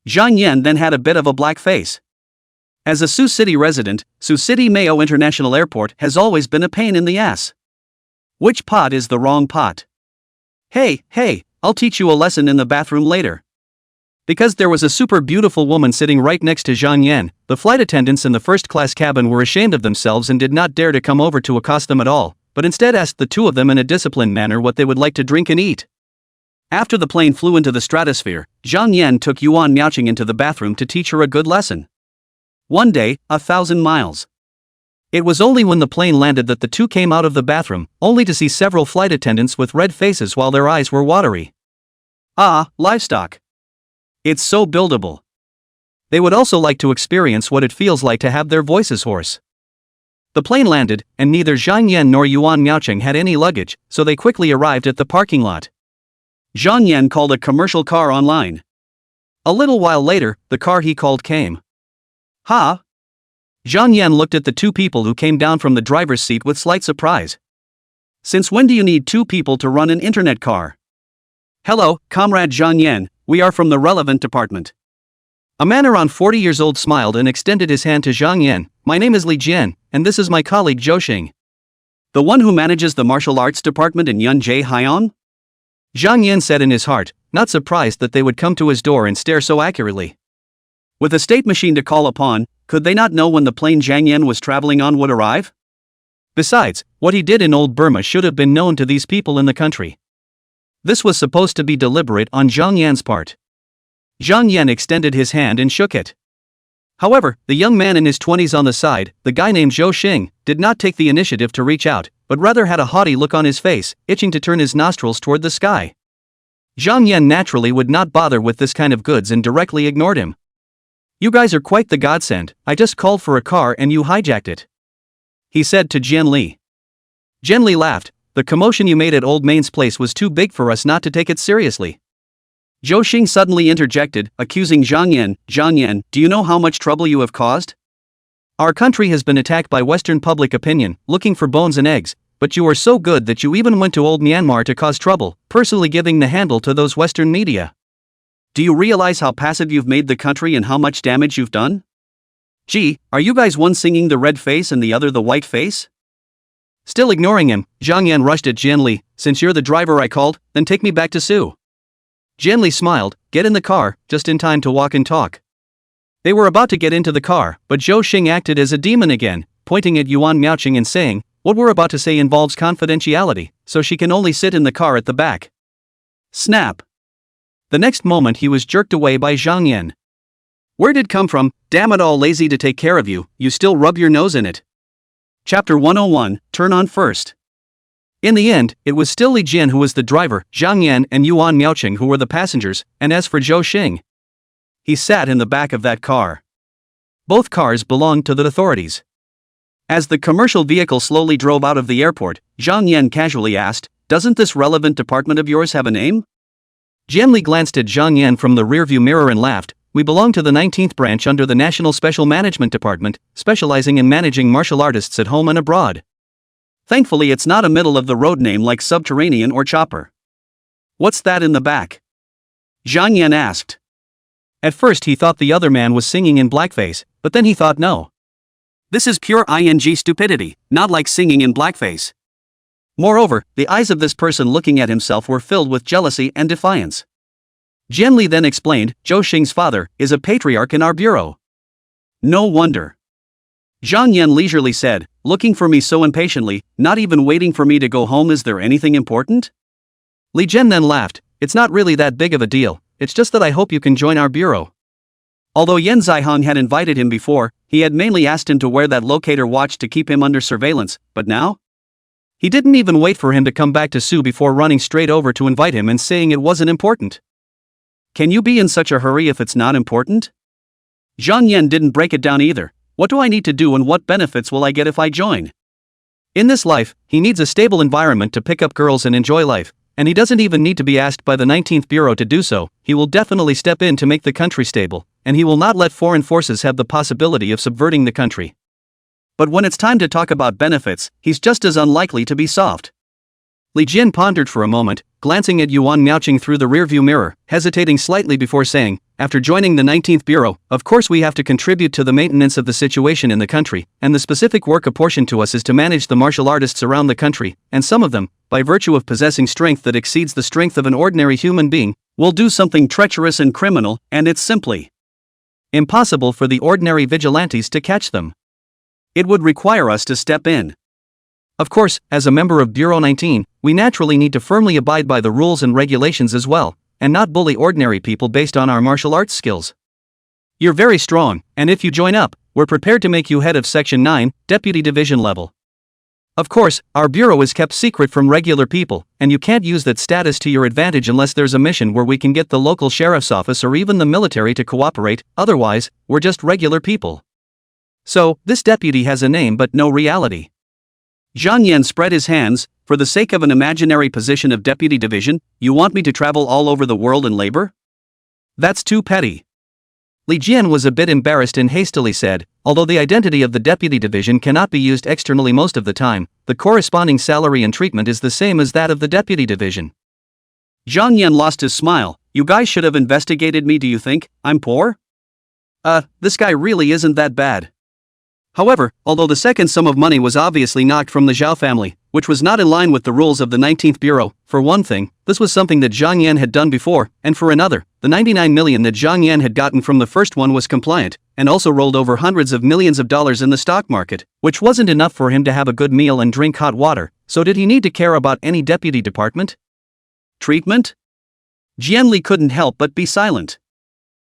Zhang Yan then had a bit of a black face. As a Sioux City resident, Sioux City Mayo International Airport has always been a pain in the ass. Which pot is the wrong pot? Hey, I'll teach you a lesson in the bathroom later. Because there was a super beautiful woman sitting right next to Zhang Yan, the flight attendants in the first-class cabin were ashamed of themselves and did not dare to come over to accost them at all, but instead asked the two of them in a disciplined manner what they would like to drink and eat. After the plane flew into the stratosphere, Zhang Yan took Yuan Miaoqing into the bathroom to teach her a good lesson. One day, 1,000 miles. It was only when the plane landed that the two came out of the bathroom, only to see several flight attendants with red faces while their eyes were watery. Ah, livestock. It's so buildable. They would also like to experience what it feels like to have their voices hoarse. The plane landed, and neither Zhang Yan nor Yuan Miaoqing had any luggage, so they quickly arrived at the parking lot. Zhang Yan called a commercial car online. A little while later, the car he called came. Ha! Zhang Yan looked at the two people who came down from the driver's seat with slight surprise. Since when do you need two people to run an internet car? Hello, Comrade Zhang Yan, we are from the relevant department. A man around 40 years old smiled and extended his hand to Zhang Yan. My name is Li Jian, and this is my colleague Zhou Xing. The one who manages the martial arts department in Yunjie Haian? Zhang Yan said in his heart, not surprised that they would come to his door and stare so accurately. With a state machine to call upon, could they not know when the plane Zhang Yan was traveling on would arrive? Besides, what he did in old Burma should have been known to these people in the country. This was supposed to be deliberate on Zhang Yan's part. Zhang Yan extended his hand and shook it. However, the young man in his 20s on the side, the guy named Zhou Xing, did not take the initiative to reach out, but rather had a haughty look on his face, itching to turn his nostrils toward the sky. Zhang Yan naturally would not bother with this kind of goods and directly ignored him. "You guys are quite the godsend, I just called for a car and you hijacked it," he said to Jian Li. Jian Li laughed. "The commotion you made at Old Main's place was too big for us not to take it seriously." Zhou Xing suddenly interjected, accusing Zhang Yan, "Do you know how much trouble you have caused? Our country has been attacked by Western public opinion, looking for bones and eggs, but you are so good that you even went to old Myanmar to cause trouble, personally giving the handle to those Western media. Do you realize how passive you've made the country and how much damage you've done? Gee, are you guys one singing the red face and the other the white face?" Still ignoring him, Zhang Yan rushed at Jian Li. "Since you're the driver I called, then take me back to Su." Jian Li smiled, "Get in the car, just in time to walk and talk." They were about to get into the car, but Zhou Xing acted as a demon again, pointing at Yuan Miaoqing and saying, "What we're about to say involves confidentiality, so she can only sit in the car at the back." Snap! The next moment he was jerked away by Zhang Yan. "Where did it come from? Damn it all, lazy to take care of you, you still rub your nose in it." Chapter 101, Turn on First. In the end, it was still Li Jian who was the driver, Zhang Yan and Yuan Miaoqing who were the passengers, and as for Zhou Xing, he sat in the back of that car. Both cars belonged to the authorities. As the commercial vehicle slowly drove out of the airport, Zhang Yan casually asked, "Doesn't this relevant department of yours have a name?" Jian Li glanced at Zhang Yan from the rearview mirror and laughed. "We belong to the 19th branch under the National Special Management Department, specializing in managing martial artists at home and abroad. Thankfully it's not a middle-of-the-road name like Subterranean or Chopper." "What's that in the back?" Zhang Yan asked. At first he thought the other man was singing in blackface, but then he thought no. This is pure stupidity, not like singing in blackface. Moreover, the eyes of this person looking at himself were filled with jealousy and defiance. Jian Li then explained, "Zhou Xing's father is a patriarch in our bureau." "No wonder," Zhang Yan leisurely said, "looking for me so impatiently, not even waiting for me to go home. Is there anything important?" Li Jian then laughed, "It's not really that big of a deal, it's just that I hope you can join our bureau." Although Yan Zihong had invited him before, he had mainly asked him to wear that locator watch to keep him under surveillance, but now? He didn't even wait for him to come back to Su before running straight over to invite him and saying it wasn't important. "Can you be in such a hurry if it's not important?" Zhang Yan didn't break it down either. "What do I need to do and what benefits will I get if I join?" In this life, he needs a stable environment to pick up girls and enjoy life, and he doesn't even need to be asked by the 19th Bureau to do so. He will definitely step in to make the country stable, and he will not let foreign forces have the possibility of subverting the country. But when it's time to talk about benefits, he's just as unlikely to be soft. Li Jian pondered for a moment, glancing at Yuan Miaoqing through the rearview mirror, hesitating slightly before saying, "After joining the 19th Bureau, of course we have to contribute to the maintenance of the situation in the country, and the specific work apportioned to us is to manage the martial artists around the country, and some of them, by virtue of possessing strength that exceeds the strength of an ordinary human being, will do something treacherous and criminal, and it's simply impossible for the ordinary vigilantes to catch them. It would require us to step in. Of course, as a member of Bureau 19, we naturally need to firmly abide by the rules and regulations as well, and not bully ordinary people based on our martial arts skills. You're very strong, and if you join up, we're prepared to make you head of Section 9, Deputy Division level. Of course, our bureau is kept secret from regular people, and you can't use that status to your advantage unless there's a mission where we can get the local sheriff's office or even the military to cooperate, otherwise, we're just regular people. So, this deputy has a name but no reality." Zhang Yan spread his hands. "For the sake of an imaginary position of deputy division, you want me to travel all over the world and labor? That's too petty." Li Jian was a bit embarrassed and hastily said, "Although the identity of the deputy division cannot be used externally most of the time, the corresponding salary and treatment is the same as that of the deputy division." Zhang Yan lost his smile. "You guys should have investigated me. Do you think I'm poor? This guy really isn't that bad." However, although the second sum of money was obviously knocked from the Zhao family, which was not in line with the rules of the 19th Bureau, for one thing, this was something that Zhang Yan had done before, and for another, the 99 million that Zhang Yan had gotten from the first one was compliant, and also rolled over hundreds of millions of dollars in the stock market, which wasn't enough for him to have a good meal and drink hot water, so did he need to care about any deputy department? Treatment? Jian Li couldn't help but be silent.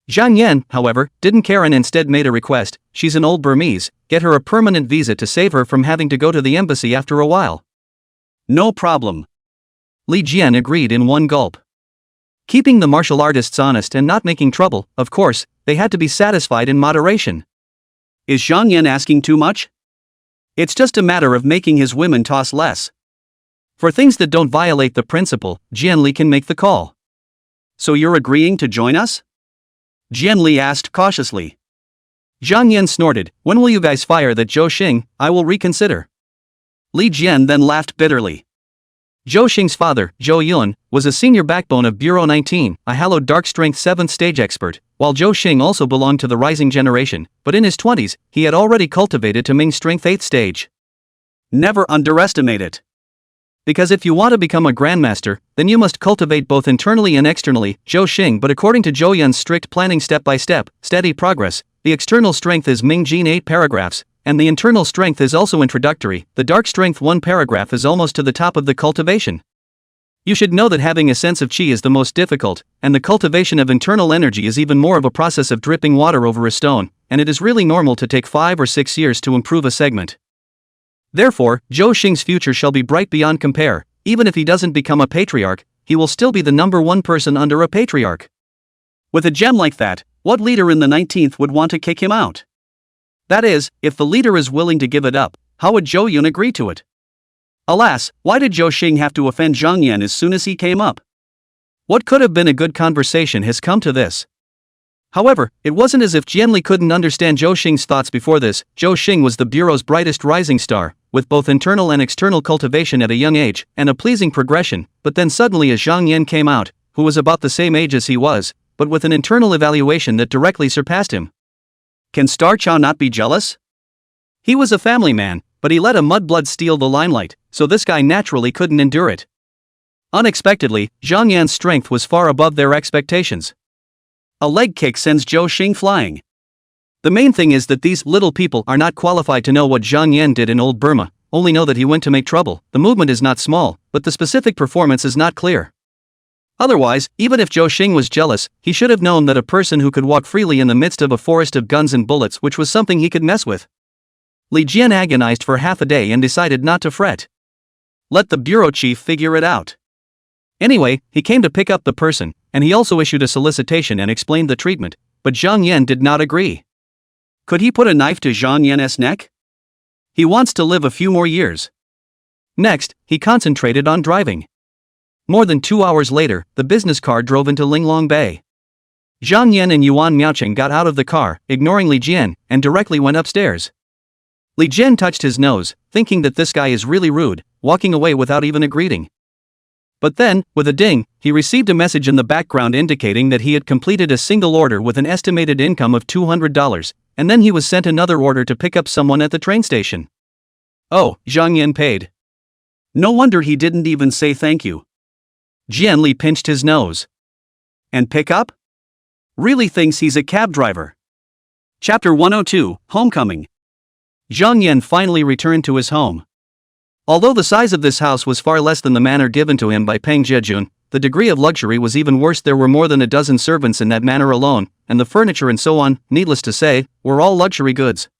Zhang Yan, however, didn't care and instead made a request. She's an old Burmese, get her a permanent visa to save her from having to go to the embassy after a while. No problem. Li Jian agreed in one gulp. Keeping the martial artists honest and not making trouble, of course, they had to be satisfied in moderation. Is Zhang Yan asking too much? It's just a matter of making his women toss less. For things that don't violate the principle, Jian Li can make the call. So you're agreeing to join us? Jian Li asked cautiously. Zhang Yan snorted, when will you guys fire that Zhou Xing? I will reconsider. Li Jian then laughed bitterly. Zhou Xing's father, Zhou Yun, was a senior backbone of Bureau 19, a hallowed dark strength 7th stage expert, while Zhou Xing also belonged to the rising generation, but in his 20s, he had already cultivated to Ming strength 8th stage. Never underestimate it. Because if you want to become a grandmaster, then you must cultivate both internally and externally, Zhou Xing. But according to Zhou Yun's strict planning step-by-step, steady progress, the external strength is Ming Gene 8 paragraphs, and the internal strength is also introductory. The dark strength 1 paragraph is almost to the top of the cultivation. You should know that having a sense of qi is the most difficult, and the cultivation of internal energy is even more of a process of dripping water over a stone, and it is really normal to take 5 or 6 years to improve a segment. Therefore, Zhou Xing's future shall be bright beyond compare. Even if he doesn't become a patriarch, he will still be the #1 person under a patriarch. With a gem like that, what leader in the 19th would want to kick him out? That is, if the leader is willing to give it up, how would Zhou Yun agree to it? Alas, why did Zhou Xing have to offend Zhang Yan as soon as he came up? What could have been a good conversation has come to this. However, it wasn't as if Jian Li couldn't understand Zhou Xing's thoughts before this. Zhou Xing was the Bureau's brightest rising star, with both internal and external cultivation at a young age, and a pleasing progression, but then suddenly as Zhang Yan came out, who was about the same age as he was, but with an internal evaluation that directly surpassed him. Can Star Chow not be jealous? He was a family man, but he let a mudblood steal the limelight, so this guy naturally couldn't endure it. Unexpectedly, Zhang Yan's strength was far above their expectations. A leg kick sends Zhou Xing flying. The main thing is that these little people are not qualified to know what Zhang Yan did in old Burma, only know that he went to make trouble. The movement is not small, but the specific performance is not clear. Otherwise, even if Zhou Xing was jealous, he should have known that a person who could walk freely in the midst of a forest of guns and bullets, which was something he could mess with. Li Jian agonized for half a day and decided not to fret. Let the bureau chief figure it out. Anyway, he came to pick up the person, and he also issued a solicitation and explained the treatment, but Zhang Yan did not agree. Could he put a knife to Zhang Yan's neck? He wants to live a few more years. Next, he concentrated on driving. More than 2 hours later, the business car drove into Linglong Bay. Zhang Yan and Yuan Miaocheng got out of the car, ignoring Li Jian, and directly went upstairs. Li Jian touched his nose, thinking that this guy is really rude, walking away without even a greeting. But then, with a ding, he received a message in the background indicating that he had completed a single order with an estimated income of $200, and then he was sent another order to pick up someone at the train station. Oh, Zhang Yan paid. No wonder he didn't even say thank you. Jian Li pinched his nose. And pick up? Really thinks he's a cab driver. Chapter 102, Homecoming. Zhang Yan finally returned to his home. Although the size of this house was far less than the manor given to him by Peng Zhejun, the degree of luxury was even worse. There were more than a dozen servants in that manor alone, and the furniture and so on, needless to say, were all luxury goods.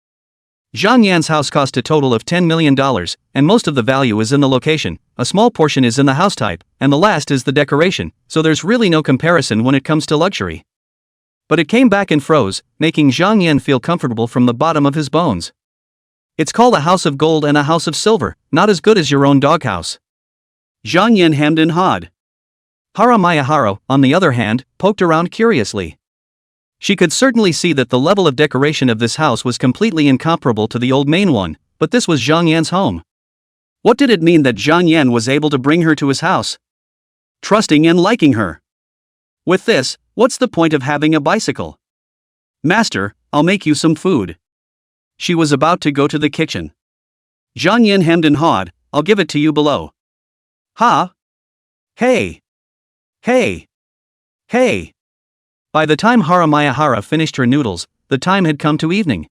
Zhang Yan's house cost a total of $10 million, and most of the value is in the location, a small portion is in the house type, and the last is the decoration, so there's really no comparison when it comes to luxury. But it came back and froze, making Zhang Yan feel comfortable from the bottom of his bones. It's called a house of gold and a house of silver, not as good as your own doghouse. Zhang Yan hemmed and hawed. Hara Miyaharo, on the other hand, poked around curiously. She could certainly see that the level of decoration of this house was completely incomparable to the old main one, but this was Zhang Yan's home. What did it mean that Zhang Yan was able to bring her to his house? Trusting and liking her. With this, what's the point of having a bicycle? Master, I'll make you some food. She was about to go to the kitchen. Zhang Yan hemmed and hawed, I'll give it to you below. Ha! Hey! Hey! Hey! By the time Hara Miyahara finished her noodles, the time had come to evening.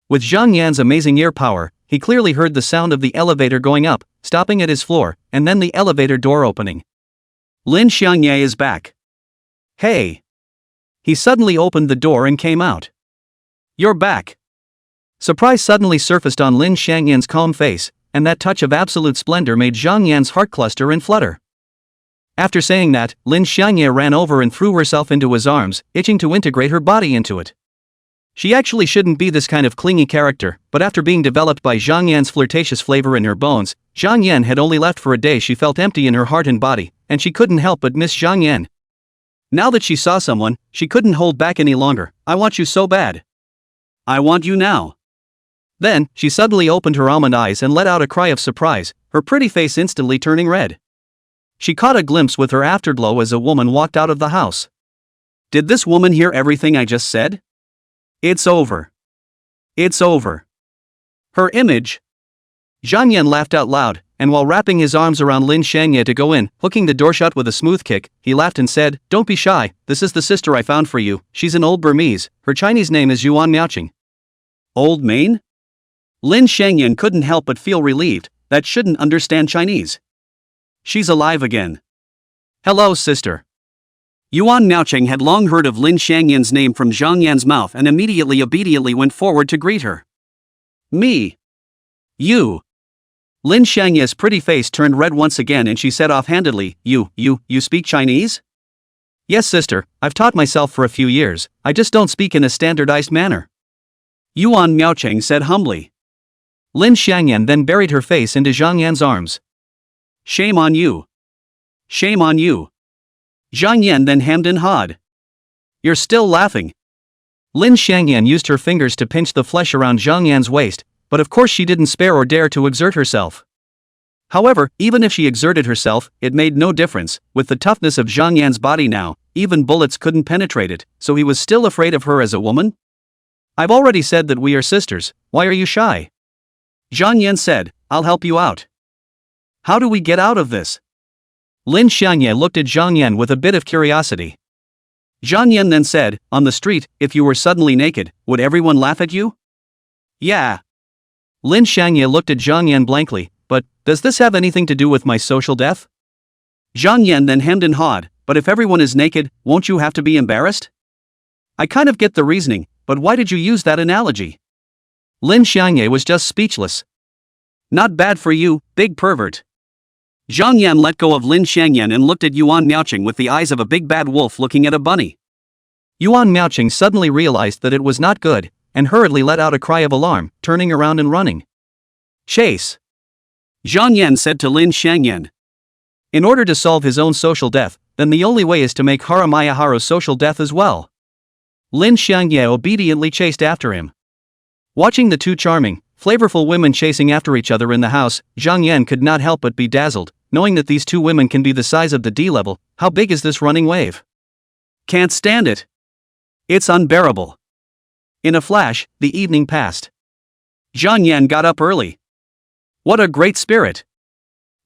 With Zhang Yan's amazing ear power, he clearly heard the sound of the elevator going up, stopping at his floor, and then the elevator door opening. Lin Xiangye is back. Hey! He suddenly opened the door and came out. "You're back." Surprise suddenly surfaced on Lin Xiangyan's calm face, and that touch of absolute splendor made Zhang Yan's heart cluster and flutter. After saying that, Lin Xiangyan ran over and threw herself into his arms, itching to integrate her body into it. She actually shouldn't be this kind of clingy character, but after being developed by Zhang Yan's flirtatious flavor in her bones, Zhang Yan had only left for a day. She felt empty in her heart and body, and she couldn't help but miss Zhang Yan. Now that she saw someone, she couldn't hold back any longer. "I want you so bad. I want you now." Then, she suddenly opened her almond eyes and let out a cry of surprise, her pretty face instantly turning red. She caught a glimpse with her afterglow as a woman walked out of the house. Did this woman hear everything I just said? It's over. It's over. Her image. Zhang Yan laughed out loud, and while wrapping his arms around Lin Xiangye to go in, hooking the door shut with a smooth kick, he laughed and said, "Don't be shy, this is the sister I found for you. She's an old Burmese, her Chinese name is Yuan Miaoqing." Old maid? Lin Xiangyan couldn't help but feel relieved, that shouldn't understand Chinese. She's alive again. "Hello, sister." Yuan Miaoqing had long heard of Lin Xiangyan's name from Zhang Yan's mouth and immediately obediently went forward to greet her. "Me. You." Lin Xiangyan's pretty face turned red once again and she said offhandedly, You speak Chinese?" "Yes, sister, I've taught myself for a few years, I just don't speak in a standardized manner," Yuan Miaoqing said humbly. Lin Xiangyan then buried her face into Zhang Yan's arms. "Shame on you. Shame on you." Zhang Yan then hemmed and hawed. "You're still laughing." Lin Xiangyan used her fingers to pinch the flesh around Zhang Yan's waist, but of course she didn't spare or dare to exert herself. However, even if she exerted herself, it made no difference. With the toughness of Zhang Yan's body now, even bullets couldn't penetrate it, so he was still afraid of her as a woman? "I've already said that we are sisters, why are you shy?" Zhang Yan said, "I'll help you out." "How do we get out of this?" Lin Xiangye looked at Zhang Yan with a bit of curiosity. Zhang Yan then said, "On the street, if you were suddenly naked, would everyone laugh at you?" "Yeah." Lin Xiangye looked at Zhang Yan blankly, "But, does this have anything to do with my social death?" Zhang Yan then hemmed and hawed, "But if everyone is naked, won't you have to be embarrassed?" "I kind of get the reasoning, but why did you use that analogy?" Lin Xiangye was just speechless. "Not bad for you, big pervert." Zhang Yan let go of Lin Xiangyan and looked at Yuan Miaoqing with the eyes of a big bad wolf looking at a bunny. Yuan Miaoqing suddenly realized that it was not good, and hurriedly let out a cry of alarm, turning around and running. "Chase!" Zhang Yan said to Lin Xiangyan. In order to solve his own social death, then the only way is to make Haramaya Haru's social death as well. Lin Xiangye obediently chased after him. Watching the two charming, flavorful women chasing after each other in the house, Zhang Yan could not help but be dazzled, knowing that these two women can be the size of the D level. How big is this running wave? Can't stand it. It's unbearable. In a flash, the evening passed. Zhang Yan got up early. What a great spirit.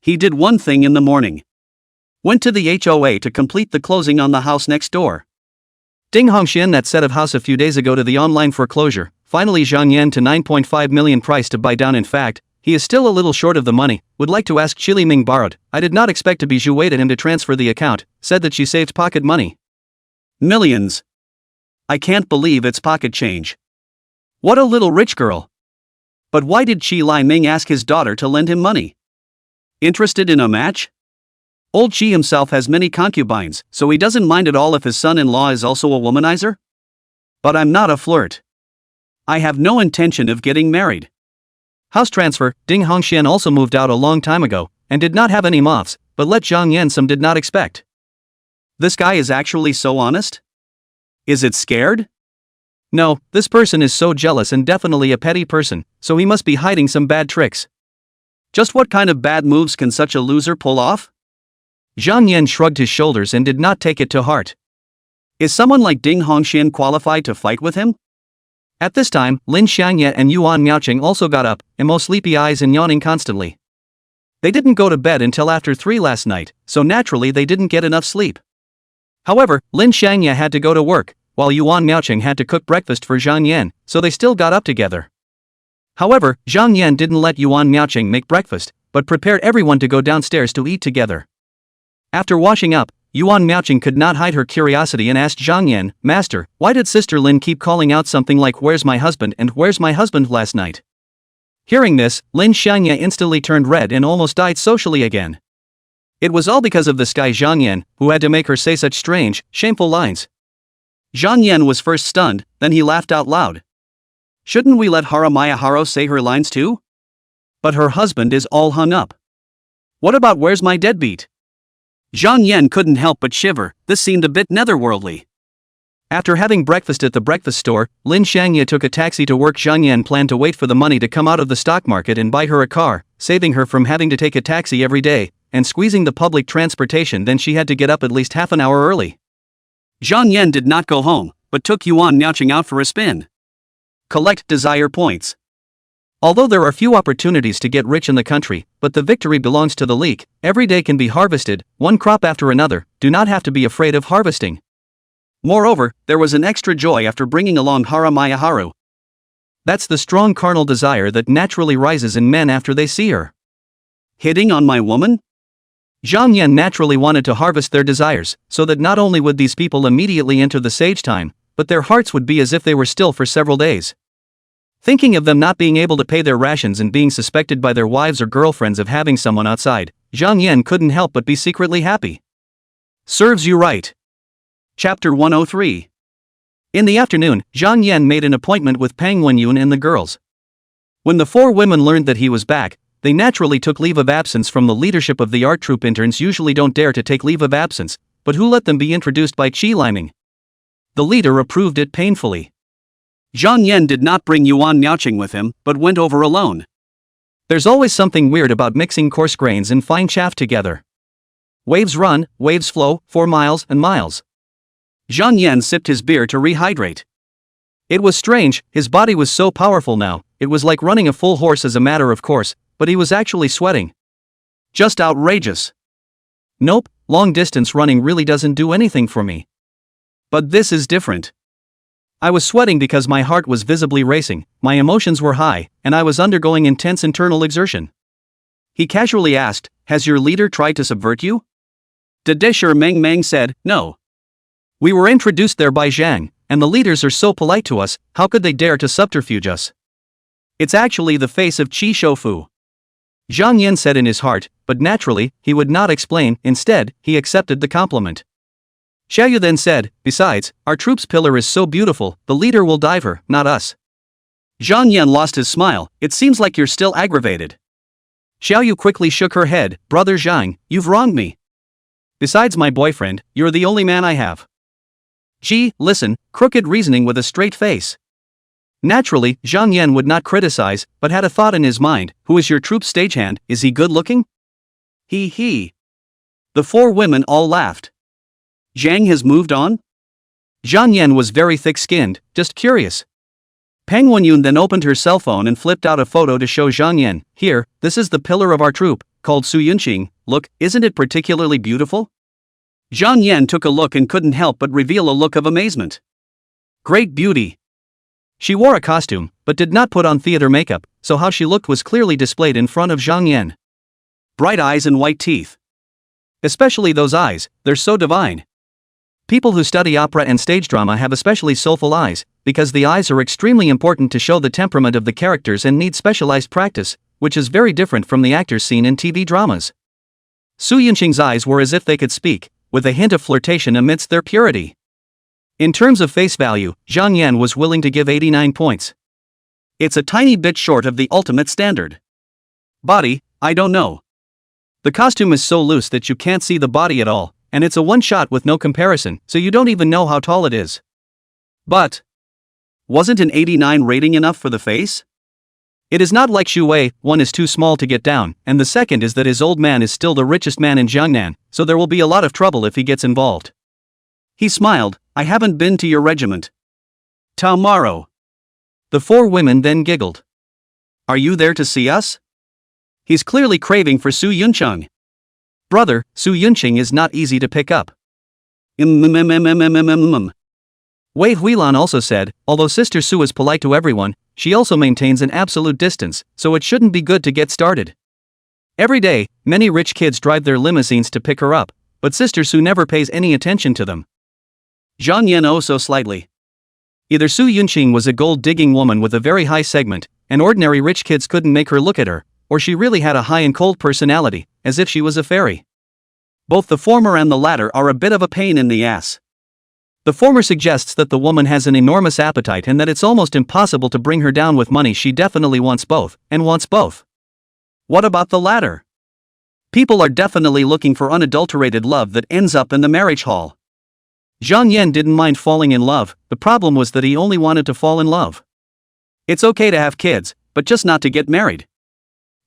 He did one thing in the morning. Went to the HOA to complete the closing on the house next door. Ding Hongxian that set of house a few days ago to the online foreclosure. Finally Zhang Yan to 9.5 million price to buy down. In fact, he is still a little short of the money, would like to ask Chili Ming borrowed. I did not expect to be Zhu waited him to transfer the account, said that she saved pocket money. Millions. I can't believe it's pocket change. What a little rich girl. But why did Qi Lai Ming ask his daughter to lend him money? Interested in a match? Old Qi himself has many concubines, so he doesn't mind at all if his son-in-law is also a womanizer? But I'm not a flirt. I have no intention of getting married. House transfer. Ding Hongxian also moved out a long time ago, and did not have any moths, but let Zhang Yan some did not expect. This guy is actually so honest? Is it scared? No, this person is so jealous and definitely a petty person, so he must be hiding some bad tricks. Just what kind of bad moves can such a loser pull off? Zhang Yan shrugged his shoulders and did not take it to heart. Is someone like Ding Hongxian qualified to fight with him? At this time, Lin Xiangye and Yuan Miaoqing also got up, emo sleepy eyes and yawning constantly. They didn't go to bed until after 3 last night, so naturally they didn't get enough sleep. However, Lin Xiangye had to go to work, while Yuan Miaoqing had to cook breakfast for Zhang Yan, so they still got up together. However, Zhang Yan didn't let Yuan Miaoqing make breakfast, but prepared everyone to go downstairs to eat together. After washing up, Yuan Miaoqing could not hide her curiosity and asked Zhang Yan, "Master, why did Sister Lin keep calling out something like 'Where's my husband' and 'Where's my husband' last night?" Hearing this, Lin Xiangya instantly turned red and almost died socially again. It was all because of this guy Zhang Yan, who had to make her say such strange, shameful lines. Zhang Yan was first stunned, then he laughed out loud. Shouldn't we let Haramaya Haro say her lines too? But her husband is all hung up. What about "Where's my deadbeat"? Zhang Yan couldn't help but shiver. This seemed a bit netherworldly. After having breakfast at the breakfast store, Lin Xiangya took a taxi to work. Zhang Yan planned to wait for the money to come out of the stock market and buy her a car, saving her from having to take a taxi every day, and squeezing the public transportation. Then she had to get up at least half an hour early. Zhang Yan did not go home, but took Yuan Miaoqing out for a spin. Collect desire points. Although there are few opportunities to get rich in the country, but the victory belongs to the leek. Every day can be harvested, one crop after another. Do not have to be afraid of harvesting. Moreover, there was an extra joy after bringing along Haramaya Haru. That's the strong carnal desire that naturally rises in men after they see her. Hitting on my woman? Zhang Yan naturally wanted to harvest their desires, so that not only would these people immediately enter the sage time, but their hearts would be as if they were still for several days. Thinking of them not being able to pay their rations and being suspected by their wives or girlfriends of having someone outside, Zhang Yan couldn't help but be secretly happy. Serves you right. Chapter 103. In the afternoon, Zhang Yan made an appointment with Pang Wenyun and the girls. When the four women learned that he was back, they naturally took leave of absence from the leadership of the art troupe. Interns usually don't dare to take leave of absence, but who let them be introduced by Qi Liming? The leader approved it painfully. Zhang Yan did not bring Yuan Miaoqing with him, but went over alone. There's always something weird about mixing coarse grains and fine chaff together. Waves run, waves flow, for miles and miles. Zhang Yan sipped his beer to rehydrate. It was strange, his body was so powerful now, it was like running a full horse as a matter of course, but he was actually sweating. Just outrageous. Nope, long distance running really doesn't do anything for me. But this is different. I was sweating because my heart was visibly racing, my emotions were high, and I was undergoing intense internal exertion. He casually asked, "Has your leader tried to subvert you?" Dedesher Meng said, "No. We were introduced there by Zhang, and the leaders are so polite to us, how could they dare to subterfuge us? It's actually the face of Qi Shoufu." Zhang Yan said in his heart, but naturally, he would not explain. Instead, he accepted the compliment. Xiaoyu then said, "Besides, our troope's pillar is so beautiful, the leader will dive her, not us." Zhang Yan lost his smile. "It seems like you're still aggravated." Xiaoyu quickly shook her head, "Brother Zhang, you've wronged me. Besides my boyfriend, you're the only man I have." Gee, listen, crooked reasoning with a straight face. Naturally, Zhang Yan would not criticize, but had a thought in his mind. Who is your troope's stagehand? Is he good looking? He. The four women all laughed. Zhang has moved on? Zhang Yan was very thick-skinned, just curious. Pang Wenyun then opened her cell phone and flipped out a photo to show Zhang Yan. "Here, this is the pillar of our troupe, called Su Yunqing. Look, isn't it particularly beautiful?" Zhang Yan took a look and couldn't help but reveal a look of amazement. Great beauty. She wore a costume, but did not put on theater makeup, so how she looked was clearly displayed in front of Zhang Yan. Bright eyes and white teeth. Especially those eyes, they're so divine. People who study opera and stage drama have especially soulful eyes, because the eyes are extremely important to show the temperament of the characters and need specialized practice, which is very different from the actors seen in TV dramas. Su Yunqing's eyes were as if they could speak, with a hint of flirtation amidst their purity. In terms of face value, Zhang Yan was willing to give 89 points. It's a tiny bit short of the ultimate standard. Body, I don't know. The costume is so loose that you can't see the body at all, and it's a one-shot with no comparison, so you don't even know how tall it is. But wasn't an 89 rating enough for the face? It is not like Xu Wei, one is too small to get down, and the second is that his old man is still the richest man in Jiangnan, so there will be a lot of trouble if he gets involved. He smiled, "I haven't been to your regiment." Tomorrow. The four women then giggled. "Are you there to see us?" He's clearly craving for Su Yunqing. Brother, Su Yunqing is not easy to pick up. Wei Huilan also said, although Sister Su is polite to everyone, she also maintains an absolute distance, so it shouldn't be good to get started. Every day, many rich kids drive their limousines to pick her up, but Sister Su never pays any attention to them. Zhang Yan oh so slightly. Either Su Yunqing was a gold-digging woman with a very high segment, and ordinary rich kids couldn't make her look at her, or she really had a high and cold personality, as if she was a fairy. Both the former and the latter are a bit of a pain in the ass. The former suggests that the woman has an enormous appetite and that it's almost impossible to bring her down with money. She definitely wants both, and wants both. What about the latter? People are definitely looking for unadulterated love that ends up in the marriage hall. Zhang Yan didn't mind falling in love, the problem was that he only wanted to fall in love. It's okay to have kids, but just not to get married.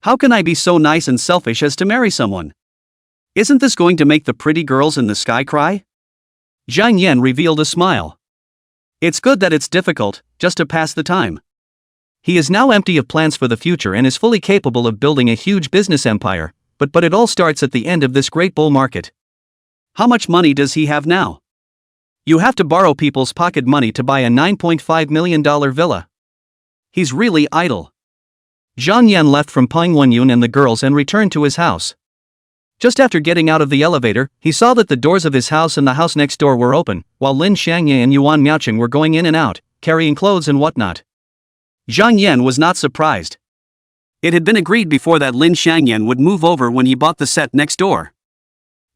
How can I be so nice and selfish as to marry someone? Isn't this going to make the pretty girls in the sky cry? Zhang Yan revealed a smile. It's good that it's difficult, just to pass the time. He is now empty of plans for the future and is fully capable of building a huge business empire, but it all starts at the end of this great bull market. How much money does he have now? You have to borrow people's pocket money to buy a $9.5 million villa. He's really idle. Zhang Yan left from Peng Wenyun and the girls and returned to his house. Just after getting out of the elevator, he saw that the doors of his house and the house next door were open, while Lin Xiangye and Yuan Miaoqing were going in and out, carrying clothes and whatnot. Zhang Yan was not surprised. It had been agreed before that Lin Xiangyan would move over when he bought the set next door.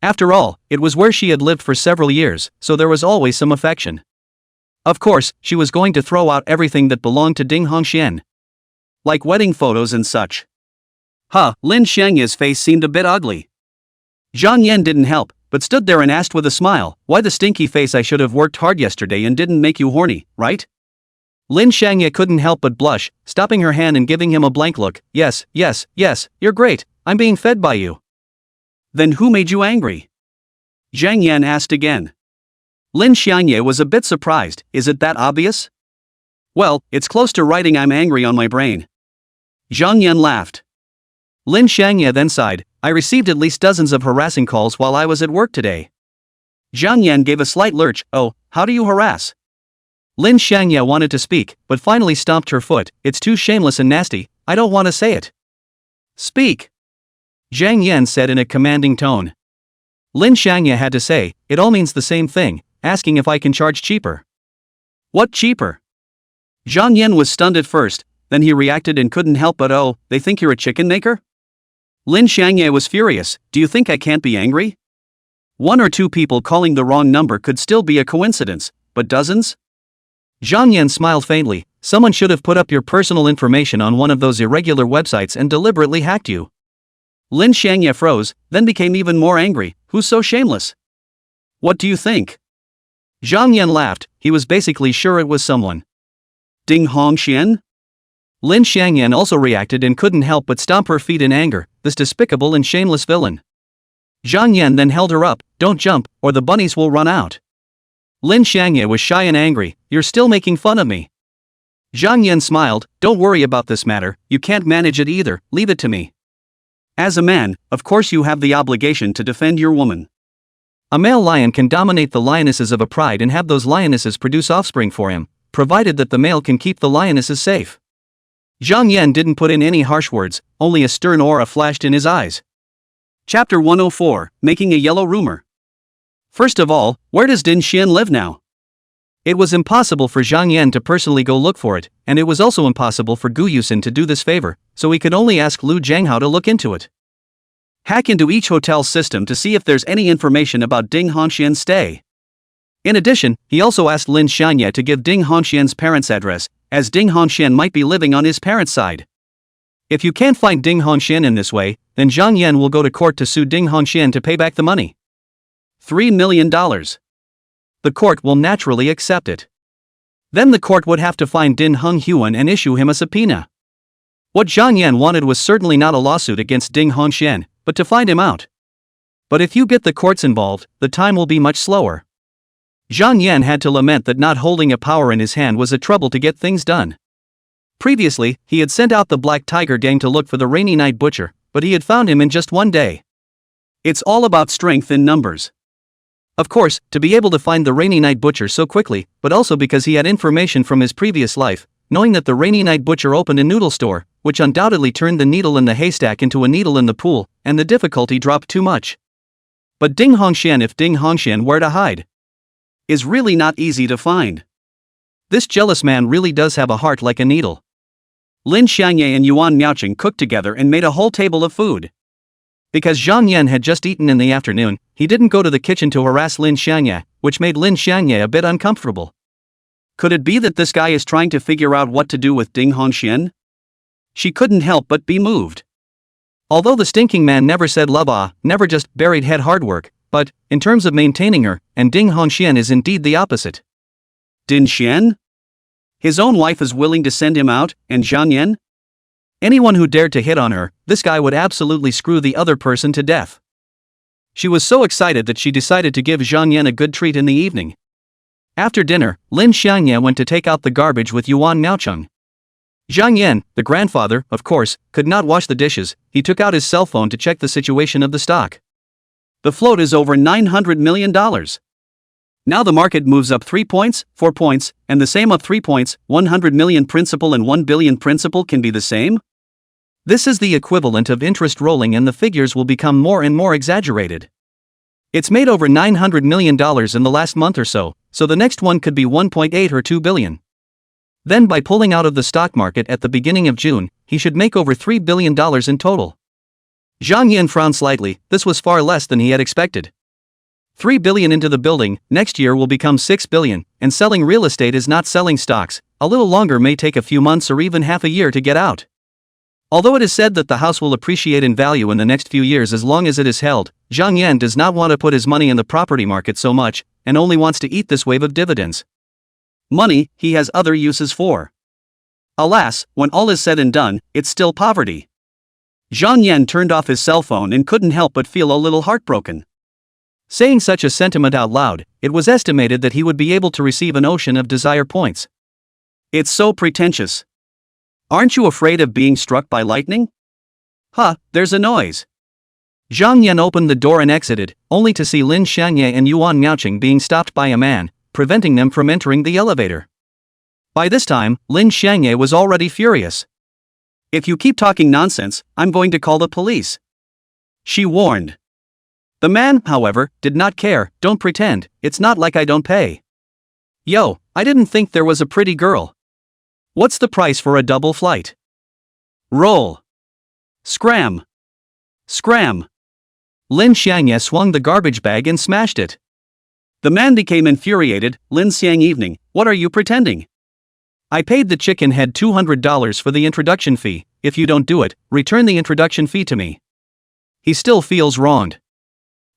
After all, it was where she had lived for several years, so there was always some affection. Of course, she was going to throw out everything that belonged to Ding Hongxian. Like wedding photos and such. Lin Xiangye's face seemed a bit ugly. Zhang Yan didn't help, but stood there and asked with a smile, "Why the stinky face? I should have worked hard yesterday and didn't make you horny, right?" Lin Xiangye couldn't help but blush, stopping her hand and giving him a blank look. Yes, you're great, I'm being fed by you." "Then who made you angry?" Zhang Yan asked again. Lin Xiangye was a bit surprised. Is it that obvious? Well, it's close to writing "I'm angry" on my brain. Zhang Yan laughed. Lin Xiangye then sighed. I received at least dozens of harassing calls while I was at work today. Zhang Yan gave a slight lurch. Oh, how do you harass? Lin Xiangye wanted to speak, but finally stomped her foot. It's too shameless and nasty, I don't want to say it. Speak! Zhang Yan said in a commanding tone. Lin Xiangye had to say, it all means the same thing, asking if I can charge cheaper. What cheaper? Zhang Yan was stunned at first, then he reacted and couldn't help but they think you're a chicken maker? Lin Xiangye was furious. Do you think I can't be angry? One or two people calling the wrong number could still be a coincidence, but dozens? Zhang Yan smiled faintly. Someone should have put up your personal information on one of those irregular websites and deliberately hacked you. Lin Xiangye froze, then became even more angry. Who's so shameless? What do you think? Zhang Yan laughed. He was basically sure it was someone. Ding Hongxian? Lin Xiangyan also reacted and couldn't help but stomp her feet in anger, this despicable and shameless villain. Zhang Yan then held her up. Don't jump, or the bunnies will run out. Lin Xiangye was shy and angry. You're still making fun of me. Zhang Yan smiled. Don't worry about this matter, you can't manage it either, leave it to me. As a man, of course you have the obligation to defend your woman. A male lion can dominate the lionesses of a pride and have those lionesses produce offspring for him, provided that the male can keep the lionesses safe. Zhang Yan didn't put in any harsh words, only a stern aura flashed in his eyes. Chapter 104, Making a Yellow Rumor. First of all, where does Din Xian live now? It was impossible for Zhang Yan to personally go look for it, and it was also impossible for Gu Yusin to do this favor, so he could only ask Lu Jianghao to look into it. Hack into each hotel's system to see if there's any information about Ding Hongxian's stay. In addition, he also asked Lin Xiangye to give Ding Hongxian's parents' address, as Ding Hongxian might be living on his parents' side. If you can't find Ding Hongxian in this way, then Zhang Yan will go to court to sue Ding Hongxian to pay back the money. $3 million. The court will naturally accept it. Then the court would have to find Din Honghuan and issue him a subpoena. What Zhang Yan wanted was certainly not a lawsuit against Ding Hongxian, but to find him out. But if you get the courts involved, the time will be much slower. Zhang Yan had to lament that not holding a power in his hand was a trouble to get things done. Previously, he had sent out the Black Tiger gang to look for the Rainy Night Butcher, but he had found him in just one day. It's all about strength in numbers. Of course, to be able to find the Rainy Night Butcher so quickly, but also because he had information from his previous life, knowing that the Rainy Night Butcher opened a noodle store, which undoubtedly turned the needle in the haystack into a needle in the pool, and the difficulty dropped too much. But Ding Hongxian, if Ding Hongxian were to hide, is really not easy to find. This jealous man really does have a heart like a needle. Lin Xiangye and Yuan Miaoqing cooked together and made a whole table of food. Because Zhang Yan had just eaten in the afternoon, he didn't go to the kitchen to harass Lin Xiangye, which made Lin Xiangye a bit uncomfortable. Could it be that this guy is trying to figure out what to do with Ding Hongxian? She couldn't help but be moved. Although the stinking man never said love never just buried head hard work, but, in terms of maintaining her, and Ding Hongxian is indeed the opposite. Din Xian? His own wife is willing to send him out, and Zhang Yan? Anyone who dared to hit on her, this guy would absolutely screw the other person to death. She was so excited that she decided to give Zhang Yan a good treat in the evening. After dinner, Lin Xiangye went to take out the garbage with Yuan Miaoqing. Zhang Yan, the grandfather, of course, could not wash the dishes. He took out his cell phone to check the situation of the stock. The float is over $900 million. Now the market moves up 3 points, 4 points, and the same up 3 points, 100 million principal and 1 billion principal can be the same? This is the equivalent of interest rolling, and the figures will become more and more exaggerated. It's made over $900 million in the last month or so the next one could be 1.8 or 2 billion. Then by pulling out of the stock market at the beginning of June, he should make over $3 billion in total. Zhang Yan frowned slightly. This was far less than he had expected. 3 billion into the building, next year will become 6 billion, and selling real estate is not selling stocks. A little longer may take a few months or even half a year to get out. Although it is said that the house will appreciate in value in the next few years as long as it is held, Zhang Yan does not want to put his money in the property market so much, and only wants to eat this wave of dividends. Money, he has other uses for. Alas, when all is said and done, it's still poverty. Zhang Yan turned off his cell phone and couldn't help but feel a little heartbroken. Saying such a sentiment out loud, it was estimated that he would be able to receive an ocean of desire points. It's so pretentious. Aren't you afraid of being struck by lightning? Huh, there's a noise. Zhang Yan opened the door and exited, only to see Lin Xiangye and Yuan Miaoqing being stopped by a man, preventing them from entering the elevator. By this time, Lin Xiangye was already furious. If you keep talking nonsense, I'm going to call the police, she warned. The man, however, did not care. Don't pretend, it's not like I don't pay. Yo, I didn't think there was a pretty girl. What's the price for a double flight? Roll. Scram. Scram. Lin Xiangye swung the garbage bag and smashed it. The man became infuriated. Lin Xiang, evening, what are you pretending? I paid the chicken head $200 for the introduction fee. If you don't do it, return the introduction fee to me. He still feels wronged.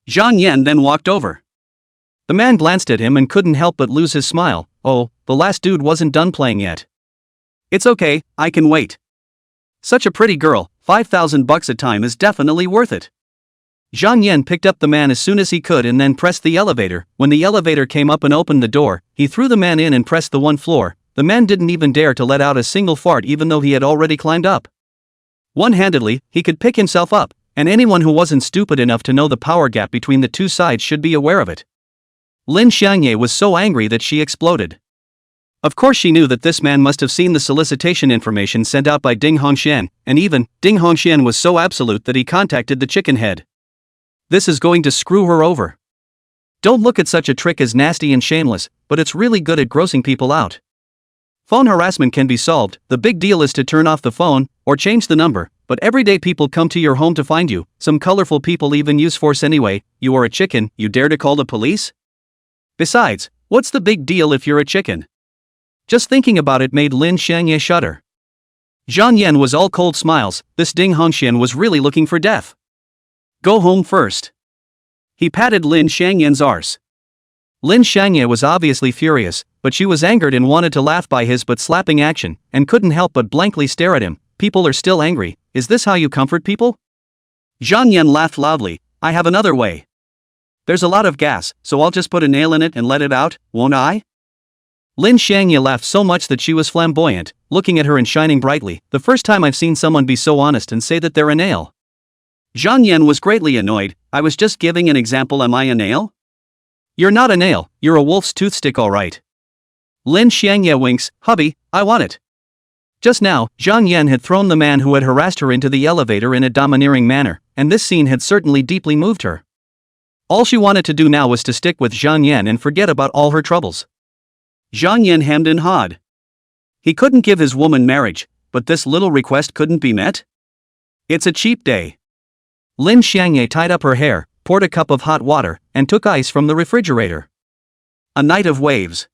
Zhang Yan then walked over. The man glanced at him and couldn't help but lose his smile. Oh, the last dude wasn't done playing yet. It's okay, I can wait. Such a pretty girl, $5,000 a time is definitely worth it. Zhang Yan picked up the man as soon as he could and then pressed the elevator. When the elevator came up and opened the door, he threw the man in and pressed the one floor. The man didn't even dare to let out a single fart even though he had already climbed up. One-handedly, he could pick himself up, and anyone who wasn't stupid enough to know the power gap between the two sides should be aware of it. Lin Xiangye was so angry that she exploded. Of course she knew that this man must have seen the solicitation information sent out by Ding Hongxian, and even, Ding Hongxian was so absolute that he contacted the chicken head. This is going to screw her over. Don't look at such a trick as nasty and shameless, but it's really good at grossing people out. Phone harassment can be solved. The big deal is to turn off the phone, or change the number, but everyday people come to your home to find you. Some colorful people even use force anyway. You are a chicken, you dare to call the police? Besides, what's the big deal if you're a chicken? Just thinking about it made Lin Xiangye shudder. Zhang Yan was all cold smiles. This Ding Hongxian was really looking for death. Go home first. He patted Lin Xiangyan's arse. Lin Xiangye was obviously furious, but she was angered and wanted to laugh by his but slapping action, and couldn't help but blankly stare at him. People are still angry. Is this how you comfort people? Zhang Yan laughed loudly. I have another way. There's a lot of gas, so I'll just put a nail in it and let it out, won't I? Lin Xiangye laughed so much that she was flamboyant, looking at her and shining brightly. The first time I've seen someone be so honest and say that they're a nail. Zhang Yan was greatly annoyed. I was just giving an example. Am I a nail? You're not a nail, you're a wolf's toothstick, alright. Lin Xiangye winks. Hubby, I want it. Just now, Zhang Yan had thrown the man who had harassed her into the elevator in a domineering manner, and this scene had certainly deeply moved her. All she wanted to do now was to stick with Zhang Yan and forget about all her troubles. Zhang Yan hemmed and hawed. He couldn't give his woman marriage, but this little request couldn't be met? It's a cheap day. Lin Xianghui tied up her hair, poured a cup of hot water, and took ice from the refrigerator. A night of waves.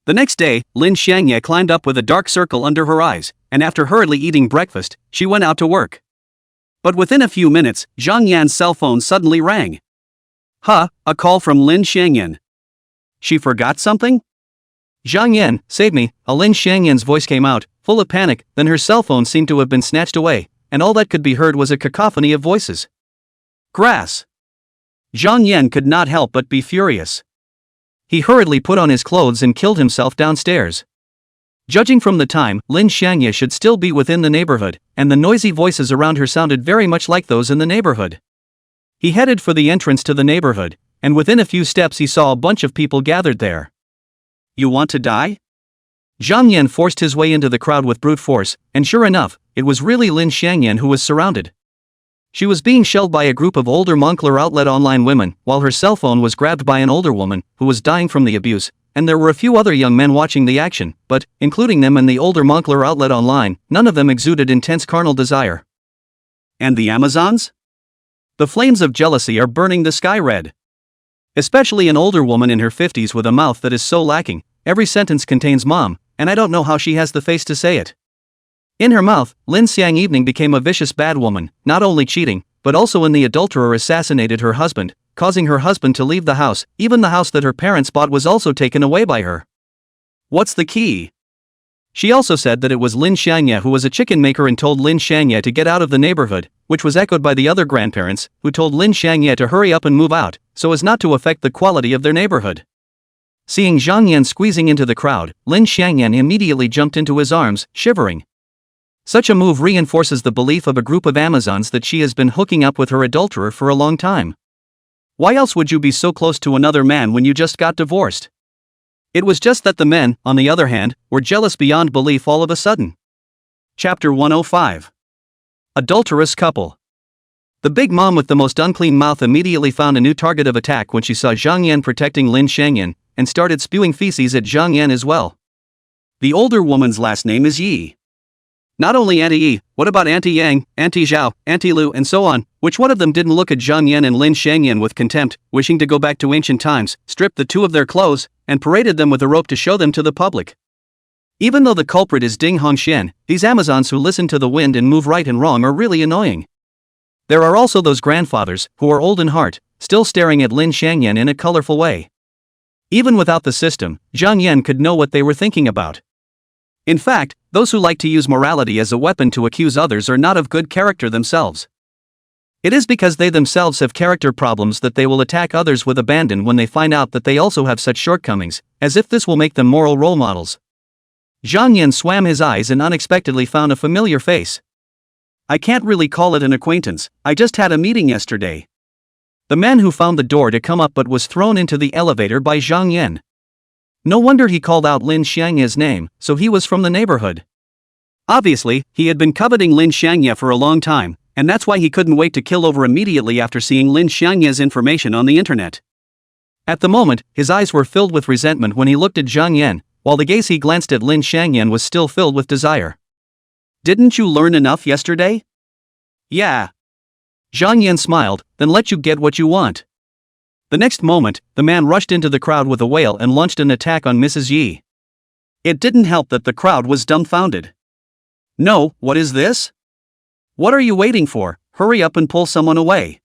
The next day, Lin Xianghui climbed up with a dark circle under her eyes, and after hurriedly eating breakfast, she went out to work. But within a few minutes, Zhang Yan's cell phone suddenly rang. A call from Lin Xiangyan. She forgot something? Zhang Yan, save me, Lin Xiangyan's voice came out, full of panic, then her cell phone seemed to have been snatched away, and all that could be heard was a cacophony of voices. Grass. Zhang Yan could not help but be furious. He hurriedly put on his clothes and killed himself downstairs. Judging from the time, Lin Xiangye should still be within the neighborhood, and the noisy voices around her sounded very much like those in the neighborhood. He headed for the entrance to the neighborhood, and within a few steps he saw a bunch of people gathered there. You want to die? Zhang Yan forced his way into the crowd with brute force, and sure enough, it was really Lin Xiangyan who was surrounded. She was being shelled by a group of older Moncler outlet online women, while her cell phone was grabbed by an older woman, who was dying from the abuse, and there were a few other young men watching the action, but, including them and the older Moncler outlet online, none of them exuded intense carnal desire. And the Amazons? The flames of jealousy are burning the sky red. Especially an older woman in her 50s with a mouth that is so lacking, every sentence contains mom, and I don't know how she has the face to say it. In her mouth, Lin Xiang Evening became a vicious bad woman, not only cheating, but also when the adulterer assassinated her husband, causing her husband to leave the house. Even the house that her parents bought was also taken away by her. What's the key? She also said that it was Lin Xiangye who was a chicken maker and told Lin Xiangye to get out of the neighborhood, which was echoed by the other grandparents, who told Lin Xiangye to hurry up and move out, so as not to affect the quality of their neighborhood. Seeing Zhang Yan squeezing into the crowd, Lin Xiangyan immediately jumped into his arms, shivering. Such a move reinforces the belief of a group of Amazons that she has been hooking up with her adulterer for a long time. Why else would you be so close to another man when you just got divorced? It was just that the men, on the other hand, were jealous beyond belief all of a sudden. Chapter 105. Adulterous Couple. The big mom with the most unclean mouth immediately found a new target of attack when she saw Zhang Yan protecting Lin Xiangyan, and started spewing feces at Zhang Yan as well. The older woman's last name is Yi. Not only Auntie Yi, what about Auntie Yang, Auntie Zhao, Auntie Lu and so on, which one of them didn't look at Zhang Yan and Lin Xiangyan with contempt, wishing to go back to ancient times, stripped the two of their clothes, and paraded them with a rope to show them to the public. Even though the culprit is Ding Hongxian, these Amazons who listen to the wind and move right and wrong are really annoying. There are also those grandfathers, who are old in heart, still staring at Lin Xiangyan in a colorful way. Even without the system, Zhang Yan could know what they were thinking about. In fact, those who like to use morality as a weapon to accuse others are not of good character themselves. It is because they themselves have character problems that they will attack others with abandon when they find out that they also have such shortcomings, as if this will make them moral role models. Zhang Yan swam his eyes and unexpectedly found a familiar face. I can't really call it an acquaintance, I just had a meeting yesterday. The man who found the door to come up but was thrown into the elevator by Zhang Yan. No wonder he called out Lin Xiangye's name, so he was from the neighborhood. Obviously, he had been coveting Lin Xiangye for a long time, and that's why he couldn't wait to kill over immediately after seeing Lin Xiangye's information on the internet. At the moment, his eyes were filled with resentment when he looked at Zhang Yan, while the gaze he glanced at Lin Xiangyan was still filled with desire. Didn't you learn enough yesterday? Yeah. Zhang Yan smiled, then let you get what you want. The next moment, the man rushed into the crowd with a wail and launched an attack on Mrs. Yi. It didn't help that the crowd was dumbfounded. No, what is this? What are you waiting for? Hurry up and pull someone away.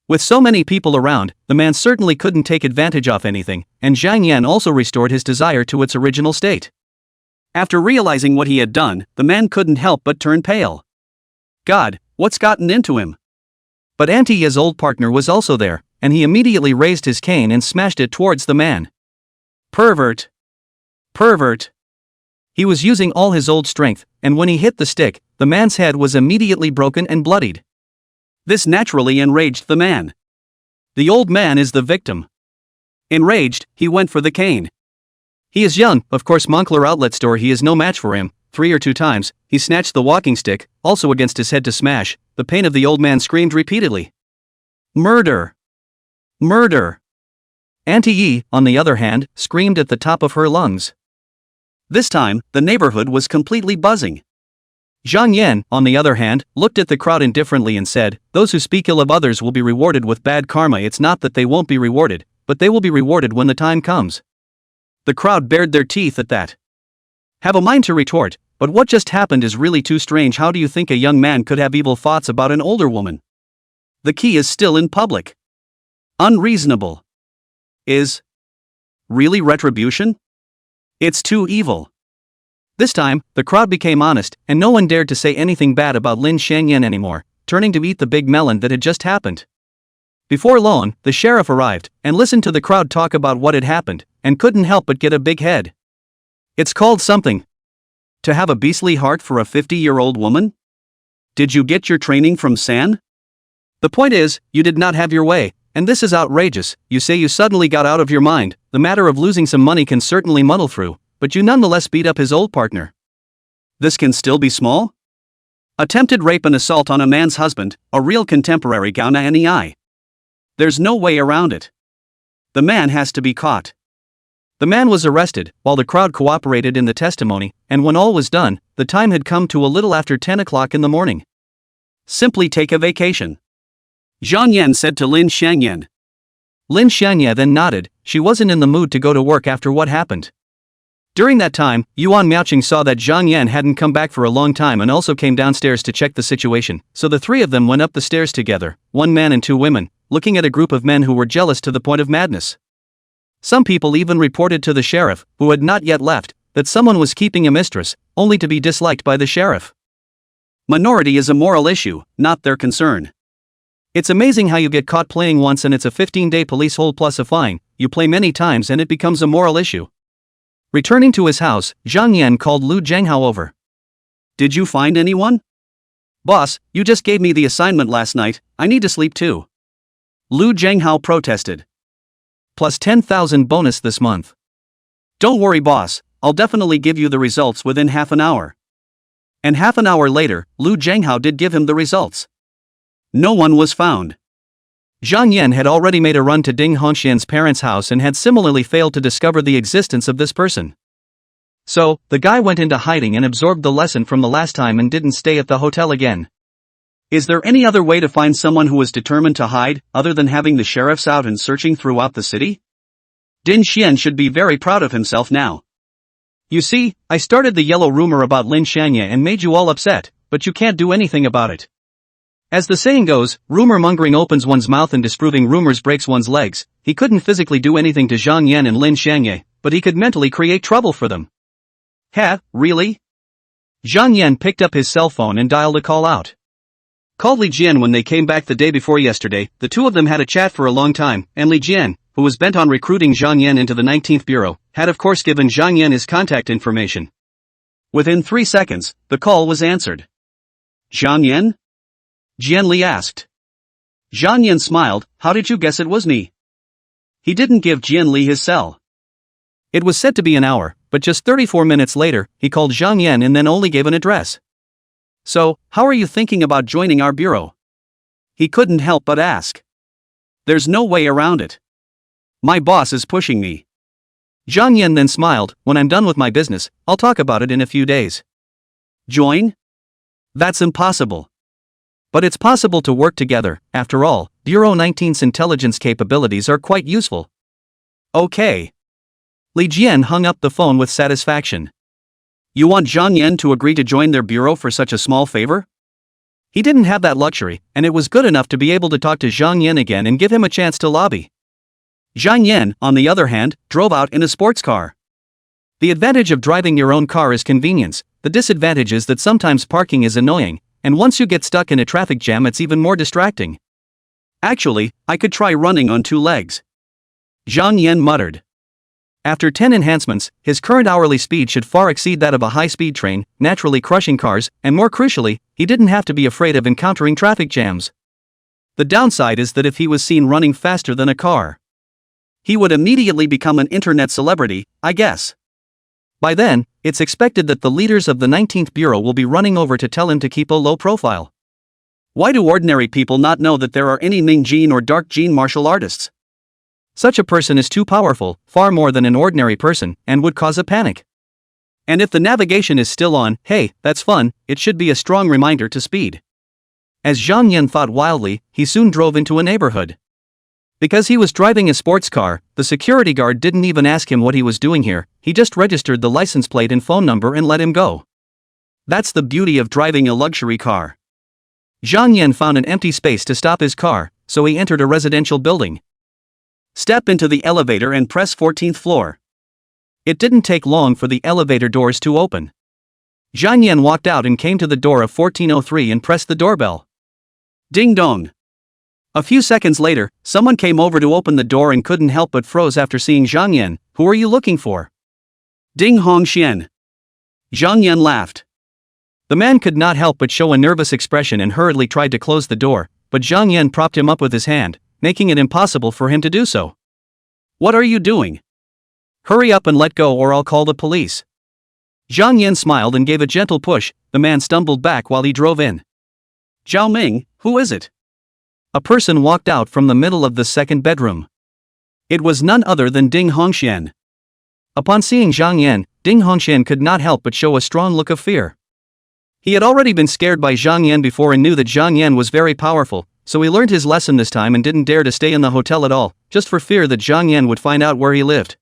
With so many people around, the man certainly couldn't take advantage of anything, and Zhang Yan also restored his desire to its original state. After realizing what he had done, the man couldn't help but turn pale. God, what's gotten into him? But Auntie Yi's old partner was also there, and he immediately raised his cane and smashed it towards the man. Pervert! Pervert! He was using all his old strength, and when he hit the stick, the man's head was immediately broken and bloodied. This naturally enraged the man. The old man is the victim. Enraged, he went for the cane. He is young, of course Moncler outlet store he is no match for him. 3 or 2 times, he snatched the walking stick, also against his head to smash. The pain of the old man screamed repeatedly. Murder! Murder! Auntie Yi, on the other hand, screamed at the top of her lungs. This time, the neighborhood was completely buzzing. Zhang Yan, on the other hand, looked at the crowd indifferently and said, "Those who speak ill of others will be rewarded with bad karma. It's not that they won't be rewarded, but they will be rewarded when the time comes." The crowd bared their teeth at that. Have a mind to retort, "But what just happened is really too strange. How do you think a young man could have evil thoughts about an older woman? The key is still in public. Unreasonable. Is really retribution? It's too evil." This time, the crowd became honest, and no one dared to say anything bad about Lin Xiangyan anymore, turning to eat the big melon that had just happened. Before long, the sheriff arrived, and listened to the crowd talk about what had happened, and couldn't help but get a big head. It's called something. To have a beastly heart for a 50-year-old woman? Did you get your training from San? The point is, you did not have your way, and this is outrageous. You say you suddenly got out of your mind. The matter of losing some money can certainly muddle through, but you nonetheless beat up his old partner. This can still be small? Attempted rape and assault on a man's husband, a real contemporary Gauna Nei. There's no way around it. The man has to be caught. The man was arrested, while the crowd cooperated in the testimony, and when all was done, the time had come to a little after 10 o'clock in the morning. Simply take a vacation, Zhang Yan said to Lin Xiangyan. Lin Xiangyan then nodded. She wasn't in the mood to go to work after what happened. During that time, Yuan Miaoqing saw that Zhang Yan hadn't come back for a long time and also came downstairs to check the situation, so the three of them went up the stairs together, one man and two women, looking at a group of men who were jealous to the point of madness. Some people even reported to the sheriff, who had not yet left, that someone was keeping a mistress, only to be disliked by the sheriff. Minority is a moral issue, not their concern. It's amazing how you get caught playing once and it's a 15-day police hold plus a fine. You play many times and it becomes a moral issue. Returning to his house, Zhang Yan called Lu Zhenghao over. Did you find anyone? Boss, you just gave me the assignment last night. I need to sleep too. Lu Zhenghao protested. Plus 10,000 bonus this month. Don't worry boss, I'll definitely give you the results within half an hour. And half an hour later, Lu Zhenghao did give him the results. No one was found. Zhang Yan had already made a run to Ding Hongxian's parents' house and had similarly failed to discover the existence of this person. So, the guy went into hiding and absorbed the lesson from the last time and didn't stay at the hotel again. Is there any other way to find someone who was determined to hide, other than having the sheriffs out and searching throughout the city? Din Xian should be very proud of himself now. You see, I started the yellow rumor about Lin Xiangyan and made you all upset, but you can't do anything about it. As the saying goes, rumor-mongering opens one's mouth and disproving rumors breaks one's legs. He couldn't physically do anything to Zhang Yan and Lin Xiangyan, but he could mentally create trouble for them. Really? Zhang Yan picked up his cell phone and dialed a call out. Called Li Jian when they came back the day before yesterday. The two of them had a chat for a long time, and Li Jian, who was bent on recruiting Zhang Yan into the 19th Bureau, had of course given Zhang Yan his contact information. Within 3 seconds, the call was answered. Zhang Yan? Jian Li asked. Zhang Yan smiled. How did you guess it was me? He didn't give Jian Li his cell. It was said to be an hour, but just 34 minutes later, he called Zhang Yan and then only gave an address. So, how are you thinking about joining our bureau? He couldn't help but ask. There's no way around it. My boss is pushing me. Zhang Yan then smiled. When I'm done with my business, I'll talk about it in a few days. Join? That's impossible. But it's possible to work together. After all, Bureau 19's intelligence capabilities are quite useful. Okay. Li Jian hung up the phone with satisfaction. You want Zhang Yan to agree to join their bureau for such a small favor? He didn't have that luxury, and it was good enough to be able to talk to Zhang Yan again and give him a chance to lobby. Zhang Yan, on the other hand, drove out in a sports car. The advantage of driving your own car is convenience. The disadvantage is that sometimes parking is annoying, and once you get stuck in a traffic jam it's even more distracting. Actually, I could try running on 2 legs. Zhang Yan muttered. After 10 enhancements, his current hourly speed should far exceed that of a high-speed train, naturally crushing cars, and more crucially, he didn't have to be afraid of encountering traffic jams. The downside is that if he was seen running faster than a car, he would immediately become an internet celebrity, I guess. By then, it's expected that the leaders of the 19th Bureau will be running over to tell him to keep a low profile. Why do ordinary people not know that there are any Ming Jin or Dark Jin martial artists? Such a person is too powerful, far more than an ordinary person, and would cause a panic. And if the navigation is still on, hey, that's fun, it should be a strong reminder to speed. As Zhang Yan thought wildly, he soon drove into a neighborhood. Because he was driving a sports car, the security guard didn't even ask him what he was doing here, he just registered the license plate and phone number and let him go. That's the beauty of driving a luxury car. Zhang Yan found an empty space to stop his car, so he entered a residential building. Step into the elevator and press 14th floor. It didn't take long for the elevator doors to open. Zhang Yan walked out and came to the door of 1403 and pressed the doorbell. Ding dong. A few seconds later, someone came over to open the door and couldn't help but froze after seeing Zhang Yan. Who are you looking for? Ding Hongxian. Zhang Yan laughed. The man could not help but show a nervous expression and hurriedly tried to close the door, but Zhang Yan propped him up with his hand, making it impossible for him to do so. What are you doing? Hurry up and let go or I'll call the police. Zhang Yan smiled and gave a gentle push. The man stumbled back while he drove in. Zhao Ming, who is it? A person walked out from the middle of the second bedroom. It was none other than Ding Hongxian. Upon seeing Zhang Yan, Ding Hongxian could not help but show a strong look of fear. He had already been scared by Zhang Yan before and knew that Zhang Yan was very powerful, so he learned his lesson this time and didn't dare to stay in the hotel at all, just for fear that Zhang Yan would find out where he lived.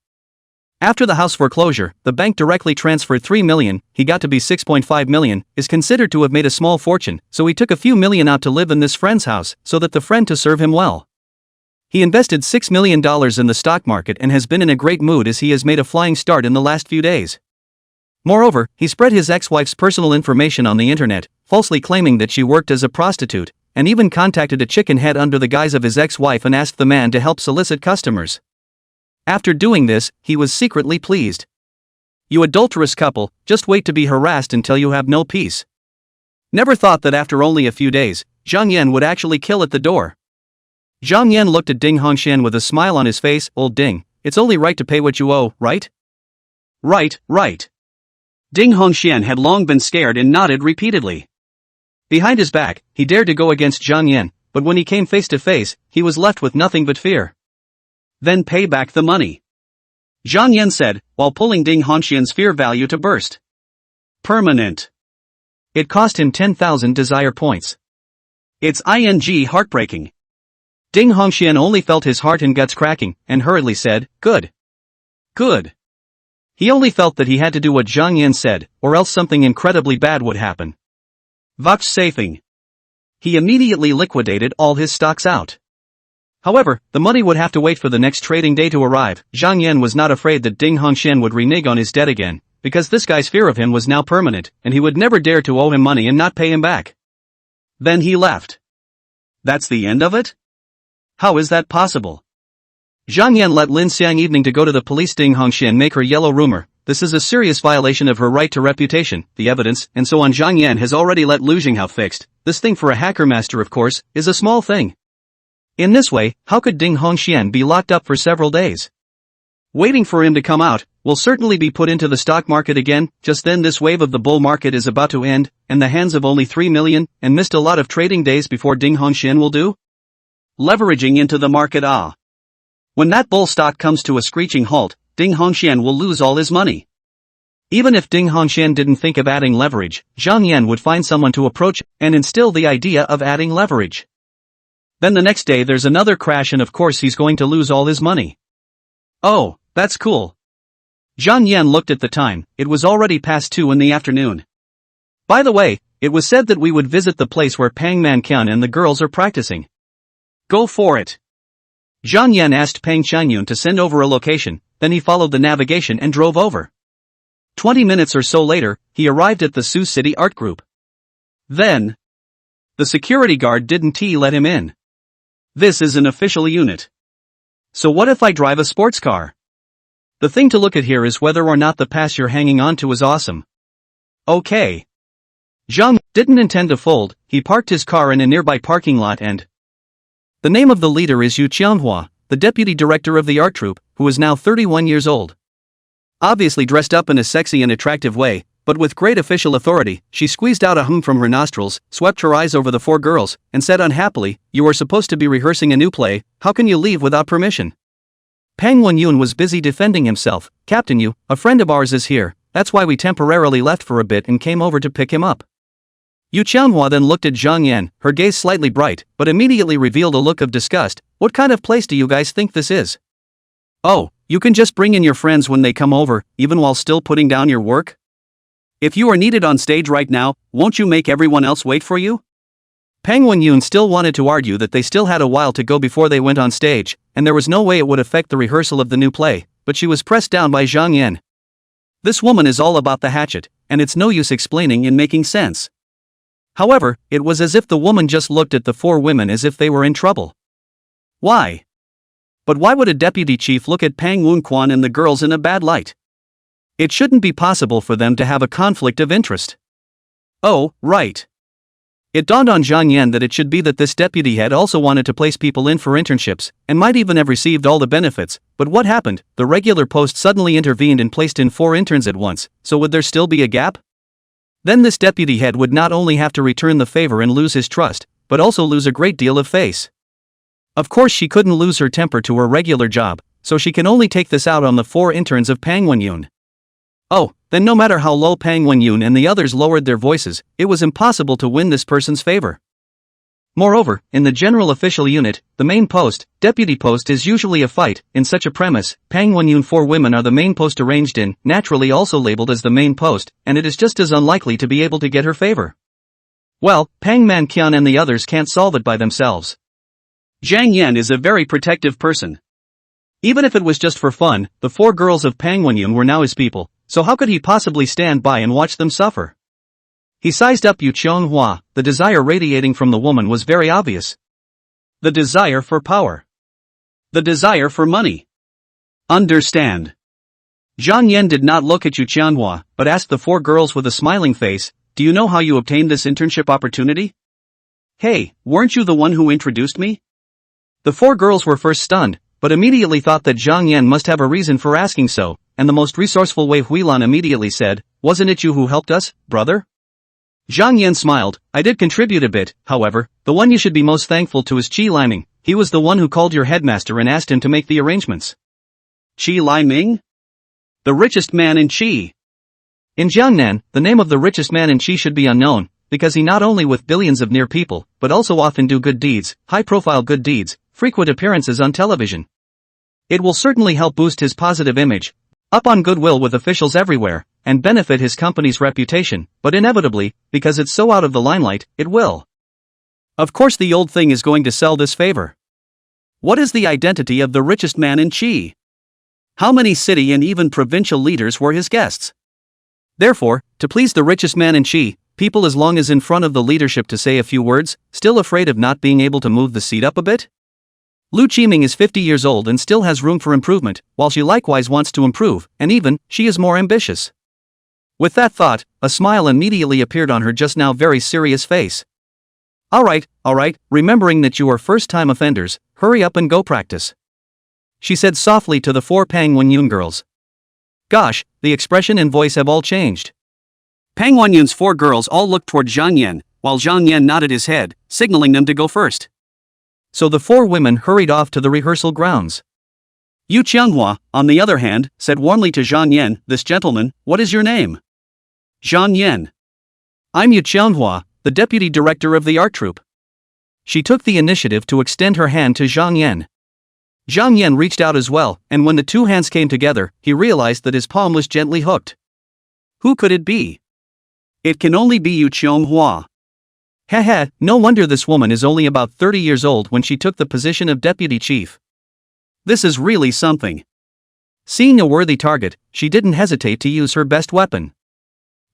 After the house foreclosure, the bank directly transferred 3 million, he got to be 6.5 million, is considered to have made a small fortune, so he took a few million out to live in this friend's house, so that the friend to serve him well. He invested $6 million in the stock market and has been in a great mood as he has made a flying start in the last few days. Moreover, he spread his ex-wife's personal information on the internet, falsely claiming that she worked as a prostitute, and even contacted a chicken head under the guise of his ex-wife and asked the man to help solicit customers. After doing this, he was secretly pleased. You adulterous couple, just wait to be harassed until you have no peace. Never thought that after only a few days, Zhang Yan would actually kill at the door. Zhang Yan looked at Ding Hongxian with a smile on his face. Old Ding, it's only right to pay what you owe, right? Right. Ding Hongxian had long been scared and nodded repeatedly. Behind his back, he dared to go against Zhang Yan, but when he came face to face, he was left with nothing but fear. Then pay back the money. Zhang Yan said, while pulling Ding Hongxian's fear value to burst. Permanent. It cost him 10,000 desire points. It's heartbreaking. Ding Hongxian only felt his heart and guts cracking, and hurriedly said, Good. He only felt that he had to do what Zhang Yan said, or else something incredibly bad would happen. Vouchsafing. He immediately liquidated all his stocks out. However, the money would have to wait for the next trading day to arrive. Zhang Yan was not afraid that Ding Hongxian would renege on his debt again, because this guy's fear of him was now permanent, and he would never dare to owe him money and not pay him back. Then he left. That's the end of it? How is that possible? Zhang Yan let Lin Xiang evening to go to the police. Ding Hongxian make her yellow rumor. This is a serious violation of her right to reputation, the evidence, and so on. Zhang Yan has already let Lu Jinghao fixed. This thing for a hacker master, of course, is a small thing. In this way, how could Ding Hongxian be locked up for several days? Waiting for him to come out, will certainly be put into the stock market again. Just then this wave of the bull market is about to end, and the hands of only 3 million, and missed a lot of trading days before Ding Hongxian will do? Leveraging into the market. When that bull stock comes to a screeching halt, Ding Hongxian will lose all his money. Even if Ding Hongxian didn't think of adding leverage, Zhang Yan would find someone to approach and instill the idea of adding leverage. Then the next day there's another crash and of course he's going to lose all his money. Oh, that's cool. Zhang Yan looked at the time. It was already past 2 in the afternoon. By the way, it was said that we would visit the place where Pang Manqian and the girls are practicing. Go for it. Zhang Yan asked Pang Qianyun to send over a location, then he followed the navigation and drove over. 20 minutes or so later, he arrived at the Sioux City Art Group. Then, the security guard didn't let him in. This is an official unit. So what if I drive a sports car? The thing to look at here is whether or not the pass you're hanging on to is awesome. Okay. Zhang didn't intend to fold. He parked his car in a nearby parking lot and... The name of the leader is Yu Xianghui, the deputy director of the art troupe, who is now 31 years old. Obviously dressed up in a sexy and attractive way, but with great official authority, she squeezed out a hum from her nostrils, swept her eyes over the 4 girls, and said unhappily, "You are supposed to be rehearsing a new play, how can you leave without permission?" Pang Wenyun was busy defending himself. Captain Yu, a friend of ours is here, that's why we temporarily left for a bit and came over to pick him up. Yu Xianghui then looked at Zhang Yan, her gaze slightly bright, but immediately revealed a look of disgust. What kind of place do you guys think this is? Oh, you can just bring in your friends when they come over, even while still putting down your work? If you are needed on stage right now, won't you make everyone else wait for you? Pang Wenyun still wanted to argue that they still had a while to go before they went on stage, and there was no way it would affect the rehearsal of the new play, but she was pressed down by Zhang Yan. This woman is all about the hatchet, and it's no use explaining and making sense. However, it was as if the woman just looked at the four women as if they were in trouble. Why? But why would a deputy chief look at Pang Wenquan and the girls in a bad light? It shouldn't be possible for them to have a conflict of interest. Oh, right. It dawned on Zhang Yan that it should be that this deputy head also wanted to place people in for internships, and might even have received all the benefits, but what happened? The regular post suddenly intervened and placed in 4 interns at once, so would there still be a gap? Then this deputy head would not only have to return the favor and lose his trust, but also lose a great deal of face. Of course she couldn't lose her temper to her regular job, so she can only take this out on the 4 interns of Pang Wenyun. Oh, then no matter how low Pang Wenyun and the others lowered their voices, it was impossible to win this person's favor. Moreover, in the general official unit, the main post, deputy post is usually a fight. In such a premise, Pang Wenyun 4 women are the main post arranged in, naturally also labeled as the main post, and it is just as unlikely to be able to get her favor. Well, Pang Manqian and the others can't solve it by themselves. Zhang Yan is a very protective person. Even if it was just for fun, the 4 girls of Pang Wenyun were now his people, so how could he possibly stand by and watch them suffer? He sized up Yu Xianghui. The desire radiating from the woman was very obvious. The desire for power. The desire for money. Understand. Zhang Yan did not look at Yu Xianghui, but asked the 4 girls with a smiling face, "Do you know how you obtained this internship opportunity?" "Hey, weren't you the one who introduced me?" The 4 girls were first stunned, but immediately thought that Zhang Yan must have a reason for asking so, and the most resourceful Wei Huilan immediately said, "Wasn't it you who helped us, brother?" Zhang Yan smiled. "I did contribute a bit, however. The one you should be most thankful to is Qi Liming. He was the one who called your headmaster and asked him to make the arrangements." Qi Liming? The richest man in Qi. In Jiangnan, the name of the richest man in Qi should be unknown, because he not only with billions of near people, but also often do good deeds, high-profile good deeds, frequent appearances on television. It will certainly help boost his positive image, up on goodwill with officials everywhere, and benefit his company's reputation, but inevitably, because it's so out of the limelight, it will. Of course the old thing is going to sell this favor. What is the identity of the richest man in Qi? How many city and even provincial leaders were his guests? Therefore, to please the richest man in Qi, people as long as in front of the leadership to say a few words, still afraid of not being able to move the seat up a bit? Lu Qiming is 50 years old and still has room for improvement, while she likewise wants to improve, and even, she is more ambitious. With that thought, a smile immediately appeared on her just now very serious face. Alright, remembering that you are first-time offenders, hurry up and go practice," she said softly to the 4 Pang Wenyun girls. Gosh, the expression and voice have all changed. Pang Wenyun's 4 girls all looked toward Zhang Yan, while Zhang Yan nodded his head, signaling them to go first. So the 4 women hurried off to the rehearsal grounds. Yu Xianghui, on the other hand, said warmly to Zhang Yan, "This gentleman, what is your name?" Zhang Yan. "I'm Yu Xianghui, the deputy director of the art troupe." She took the initiative to extend her hand to Zhang Yan. Zhang Yan reached out as well, and when the 2 hands came together, he realized that his palm was gently hooked. Who could it be? It can only be Yu Xianghui. Heh, no wonder this woman is only about 30 years old when she took the position of deputy chief. This is really something. Seeing a worthy target, she didn't hesitate to use her best weapon.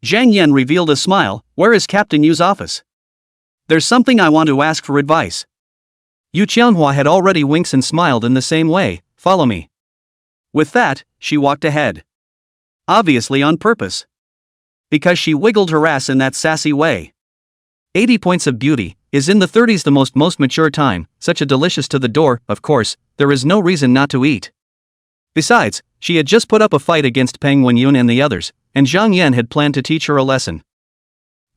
Zhang Yan revealed a smile. "Where is Captain Yu's office? There's something I want to ask for advice." Yu Qianhua had already winked and smiled in the same way. "Follow me." With that, she walked ahead. Obviously on purpose. Because she wiggled her ass in that sassy way. 80 points of beauty, is in the 30s the most mature time, such a delicious to the door, of course, there is no reason not to eat. Besides, she had just put up a fight against Pang Wenyun and the others, and Zhang Yan had planned to teach her a lesson.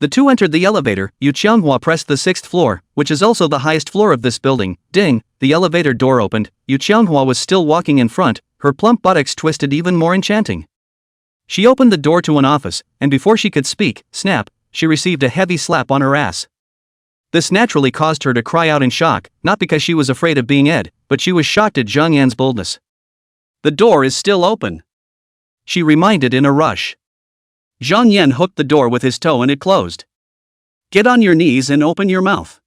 The two entered the elevator. Yu Xianghui pressed the 6th floor, which is also the highest floor of this building. Ding, the elevator door opened. Yu Xianghui was still walking in front, her plump buttocks twisted even more enchanting. She opened the door to an office, and before she could speak, snap, she received a heavy slap on her ass. This naturally caused her to cry out in shock, not because she was afraid of being Ed, but she was shocked at Zhang Yan's boldness. The door is still open, she reminded in a rush. Zhang Yan hooked the door with his toe and it closed. Get on your knees and open your mouth.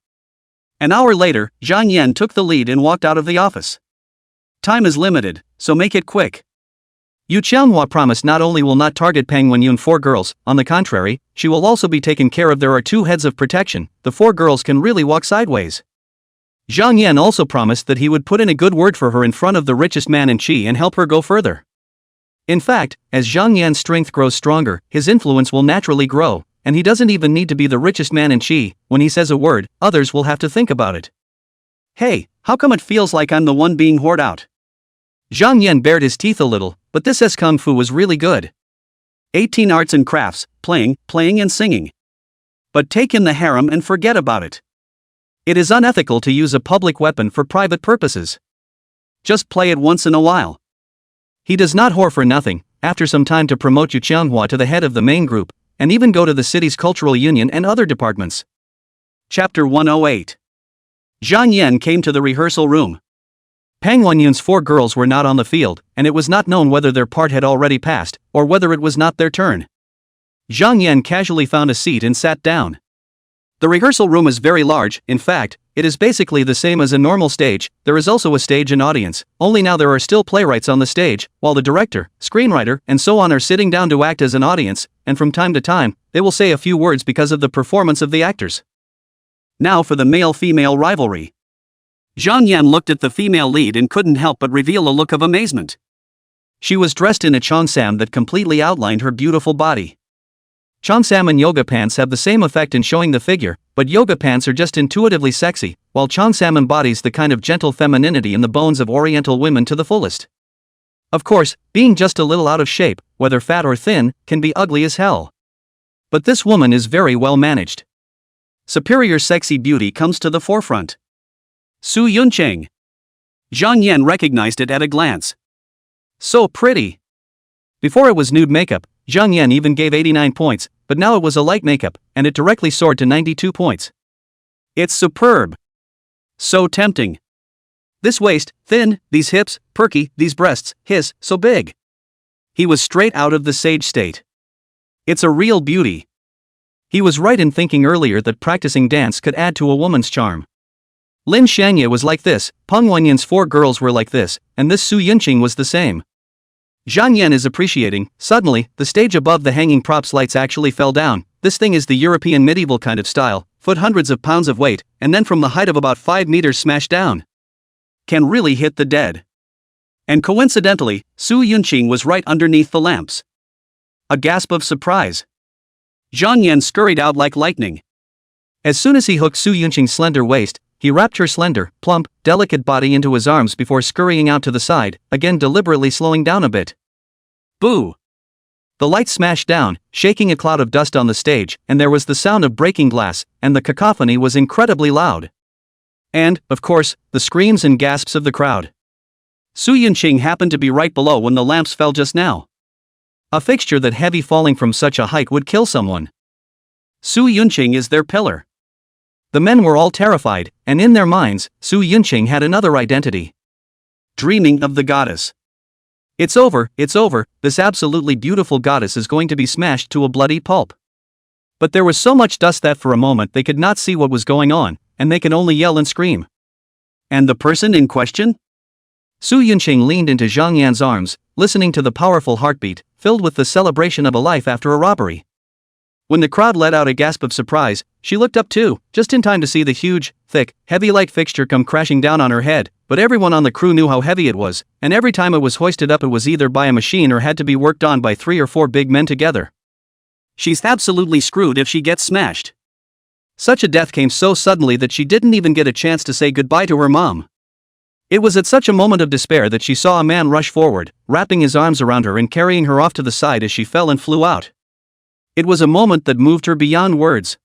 An hour later, Zhang Yan took the lead and walked out of the office. Time is limited, so make it quick. Yu Xianghui promised not only will not target Peng Wenyun 4 girls, on the contrary, she will also be taken care of. There are 2 heads of protection, the 4 girls can really walk sideways. Zhang Yan also promised that he would put in a good word for her in front of the richest man in Qi and help her go further. In fact, as Zhang Yan's strength grows stronger, his influence will naturally grow, and he doesn't even need to be the richest man in Qi. When he says a word, others will have to think about it. Hey, how come it feels like I'm the one being whored out? Zhang Yan bared his teeth a little, but this kung fu was really good. 18 arts and crafts, playing and singing. But take in the harem and forget about it. It is unethical to use a public weapon for private purposes. Just play it once in a while. He does not whore for nothing. After some time to promote Yu Xianghui to the head of the main group, and even go to the city's cultural union and other departments. Chapter 108. Zhang Yan came to the rehearsal room. Peng Wenyun's 4 girls were not on the field, and it was not known whether their part had already passed, or whether it was not their turn. Zhang Yan casually found a seat and sat down. The rehearsal room is very large. In fact, it is basically the same as a normal stage. There is also a stage and audience, only now there are still playwrights on the stage, while the director, screenwriter, and so on are sitting down to act as an audience, and from time to time, they will say a few words because of the performance of the actors. Now for the male-female rivalry. Zhang Yan looked at the female lead and couldn't help but reveal a look of amazement. She was dressed in a cheongsam that completely outlined her beautiful body. Cheongsam and yoga pants have the same effect in showing the figure, but yoga pants are just intuitively sexy, while cheongsam embodies the kind of gentle femininity in the bones of Oriental women to the fullest. Of course, being just a little out of shape, whether fat or thin, can be ugly as hell. But this woman is very well managed. Superior sexy beauty comes to the forefront. Su Yuncheng. Zhang Yan recognized it at a glance. So pretty. Before it was nude makeup, Zhang Yan even gave 89 points, but now it was a light makeup, and it directly soared to 92 points. It's superb. So tempting. This waist, thin, these hips, perky, these breasts, so big. He was straight out of the sage state. It's a real beauty. He was right in thinking earlier that practicing dance could add to a woman's charm. Lin Shangye was like this, Peng Wenyun's 4 girls were like this, and this Su Yunqing was the same. Zhang Yan is appreciating. Suddenly, the stage above the hanging props lights actually fell down. This thing is the European medieval kind of style, foot hundreds of pounds of weight, and then from the height of about 5 meters smash down. Can really hit the dead. And coincidentally, Su Yunqing was right underneath the lamps. A gasp of surprise. Zhang Yan scurried out like lightning. As soon as he hooked Su Yunqing's slender waist, he wrapped her slender, plump, delicate body into his arms before scurrying out to the side, again deliberately slowing down a bit. Boo! The lights smashed down, shaking a cloud of dust on the stage, and there was the sound of breaking glass, and the cacophony was incredibly loud. And, of course, the screams and gasps of the crowd. Su Yunqing happened to be right below when the lamps fell just now. A fixture that heavy falling from such a height would kill someone. Su Yunqing is their pillar. The men were all terrified, and in their minds, Su Yunqing had another identity. Dreaming of the goddess. It's over, this absolutely beautiful goddess is going to be smashed to a bloody pulp. But there was so much dust that for a moment they could not see what was going on, and they could only yell and scream. And the person in question? Su Yunqing leaned into Zhang Yan's arms, listening to the powerful heartbeat, filled with the celebration of a life after a robbery. When the crowd let out a gasp of surprise, she looked up too, just in time to see the huge, thick, heavy light fixture come crashing down on her head, but everyone on the crew knew how heavy it was, and every time it was hoisted up it was either by a machine or had to be worked on by 3 or 4 big men together. She's absolutely screwed if she gets smashed. Such a death came so suddenly that she didn't even get a chance to say goodbye to her mom. It was at such a moment of despair that she saw a man rush forward, wrapping his arms around her and carrying her off to the side as she fell and flew out. It was a moment that moved her beyond words.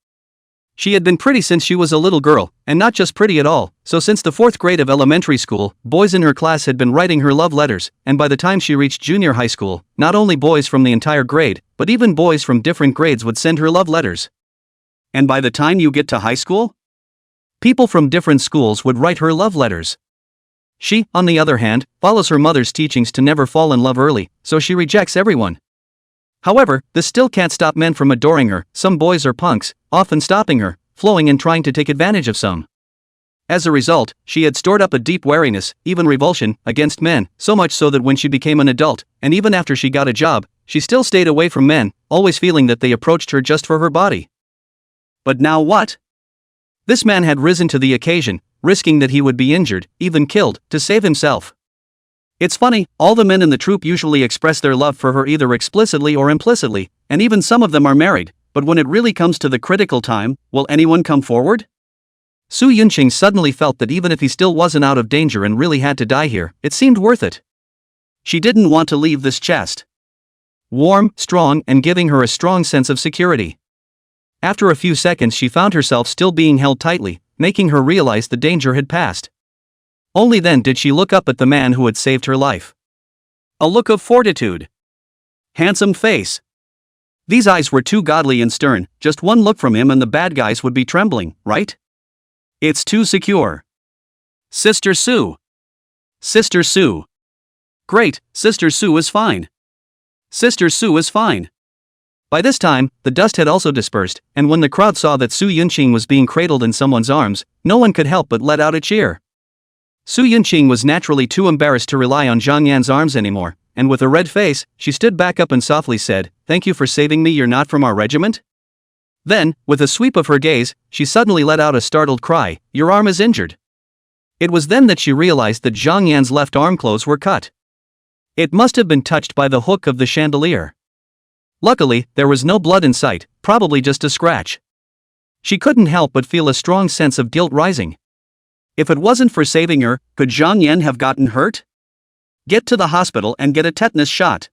She had been pretty since she was a little girl, and not just pretty at all, so since the 4th grade of elementary school, boys in her class had been writing her love letters, and by the time she reached junior high school, not only boys from the entire grade, but even boys from different grades would send her love letters. And by the time you get to high school? People from different schools would write her love letters. She, on the other hand, follows her mother's teachings to never fall in love early, so she rejects everyone. However, this still can't stop men from adoring her. Some boys are punks, often stopping her, flowing and trying to take advantage of some. As a result, she had stored up a deep wariness, even revulsion, against men, so much so that when she became an adult, and even after she got a job, she still stayed away from men, always feeling that they approached her just for her body. But now what? This man had risen to the occasion, risking that he would be injured, even killed, to save himself. It's funny, all the men in the troupe usually express their love for her either explicitly or implicitly, and even some of them are married, but when it really comes to the critical time, will anyone come forward? Su Yunqing suddenly felt that even if he still wasn't out of danger and really had to die here, it seemed worth it. She didn't want to leave this chest. Warm, strong, and giving her a strong sense of security. After a few seconds she found herself still being held tightly, making her realize the danger had passed. Only then did she look up at the man who had saved her life. A look of fortitude. Handsome face. These eyes were too godly and stern, just one look from him and the bad guys would be trembling, right? It's too secure. Sister Su. Sister Su. Great, Sister Su is fine. Sister Su is fine. By this time, the dust had also dispersed, and when the crowd saw that Su Yunqing was being cradled in someone's arms, no one could help but let out a cheer. Su Yunqing was naturally too embarrassed to rely on Zhang Yan's arms anymore, and with a red face, she stood back up and softly said, "Thank you for saving me, you're not from our regiment?" Then, with a sweep of her gaze, she suddenly let out a startled cry, "Your arm is injured." It was then that she realized that Zhang Yan's left arm clothes were cut. It must have been touched by the hook of the chandelier. Luckily, there was no blood in sight, probably just a scratch. She couldn't help but feel a strong sense of guilt rising. If it wasn't for saving her, could Zhang Yan have gotten hurt? Get to the hospital and get a tetanus shot,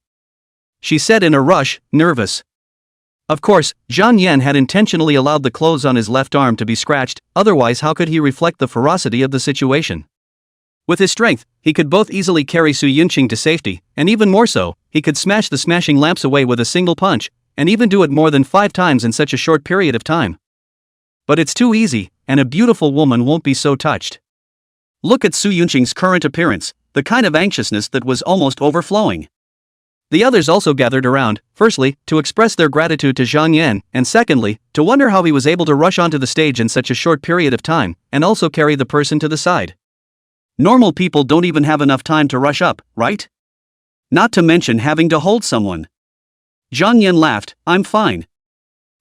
she said in a rush, nervous. Of course, Zhang Yan had intentionally allowed the clothes on his left arm to be scratched, otherwise how could he reflect the ferocity of the situation? With his strength, he could both easily carry Su Yunqing to safety, and even more so, he could smash the smashing lamps away with a single punch, and even do it more than 5 times in such a short period of time. But it's too easy, and a beautiful woman won't be so touched. Look at Su Yunqing's current appearance, the kind of anxiousness that was almost overflowing. The others also gathered around, firstly, to express their gratitude to Zhang Yan, and secondly, to wonder how he was able to rush onto the stage in such a short period of time, and also carry the person to the side. Normal people don't even have enough time to rush up, right? Not to mention having to hold someone. Zhang Yan laughed, "I'm fine.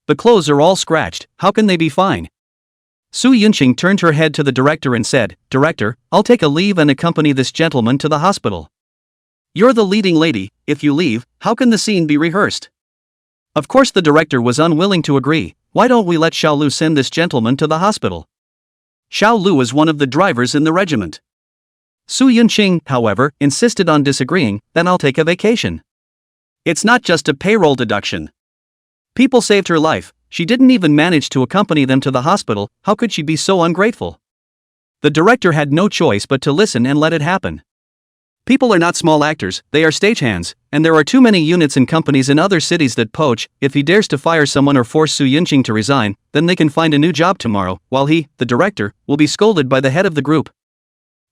The clothes are all scratched, how can they be fine?" Su Yunqing turned her head to the director and said, "Director, I'll take a leave and accompany this gentleman to the hospital." "You're the leading lady, if you leave, how can the scene be rehearsed?" Of course the director was unwilling to agree. "Why don't we let Xiao Lu send this gentleman to the hospital? Xiao Lu is one of the drivers in the regiment." Su Yunqing, however, insisted on disagreeing. "Then I'll take a vacation. It's not just a payroll deduction. People saved her life, she didn't even manage to accompany them to the hospital, how could she be so ungrateful?" The director had no choice but to listen and let it happen. People are not small actors, they are stagehands, and there are too many units and companies in other cities that poach. If he dares to fire someone or force Su Yunqing to resign, then they can find a new job tomorrow, while he, the director, will be scolded by the head of the group.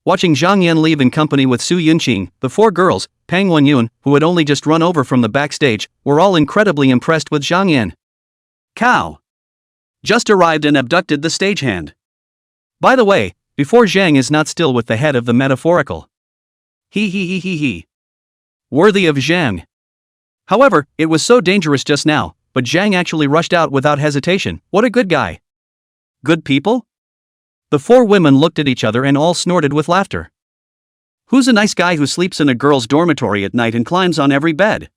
Watching Zhang Yan leave in company with Su Yunqing, the 4 girls, Pang Wenyun, who had only just run over from the backstage, were all incredibly impressed with Zhang Yan. Cow. Just arrived and abducted the stagehand. By the way, before Zhang is not still with the head of the metaphorical. He. Worthy of Zhang. However, it was so dangerous just now, but Zhang actually rushed out without hesitation. What a good guy. Good people? The 4 women looked at each other and all snorted with laughter. Who's a nice guy who sleeps in a girl's dormitory at night and climbs on every bed?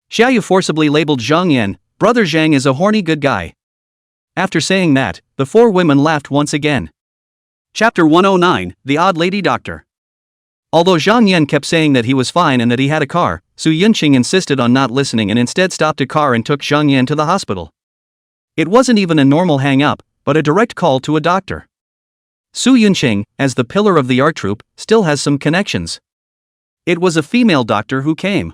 Xiaoyu forcibly labeled Zhang Yan, "Brother Zhang is a horny good guy." After saying that, the 4 women laughed once again. Chapter 109, The Odd Lady Doctor. Although Zhang Yan kept saying that he was fine and that he had a car, Su Yunqing insisted on not listening and instead stopped a car and took Zhang Yan to the hospital. It wasn't even a normal hang-up, but a direct call to a doctor. Su Yunqing, as the pillar of the art troupe, still has some connections. It was a female doctor who came.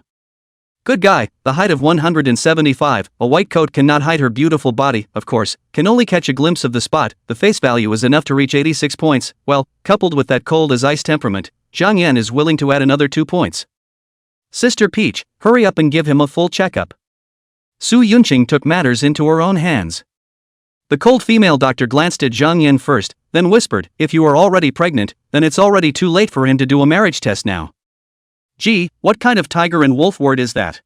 Good guy, the height of 175, a white coat cannot hide her beautiful body, of course, can only catch a glimpse of the spot, the face value is enough to reach 86 points, well, coupled with that cold as ice temperament, Zhang Yan is willing to add another 2 points. Sister Peach, hurry up and give him a full checkup. Su Yunqing took matters into her own hands. The cold female doctor glanced at Zhang Yan first, then whispered, if you are already pregnant, then it's already too late for him to do a marriage test now. Gee, what kind of tiger and wolf word is that?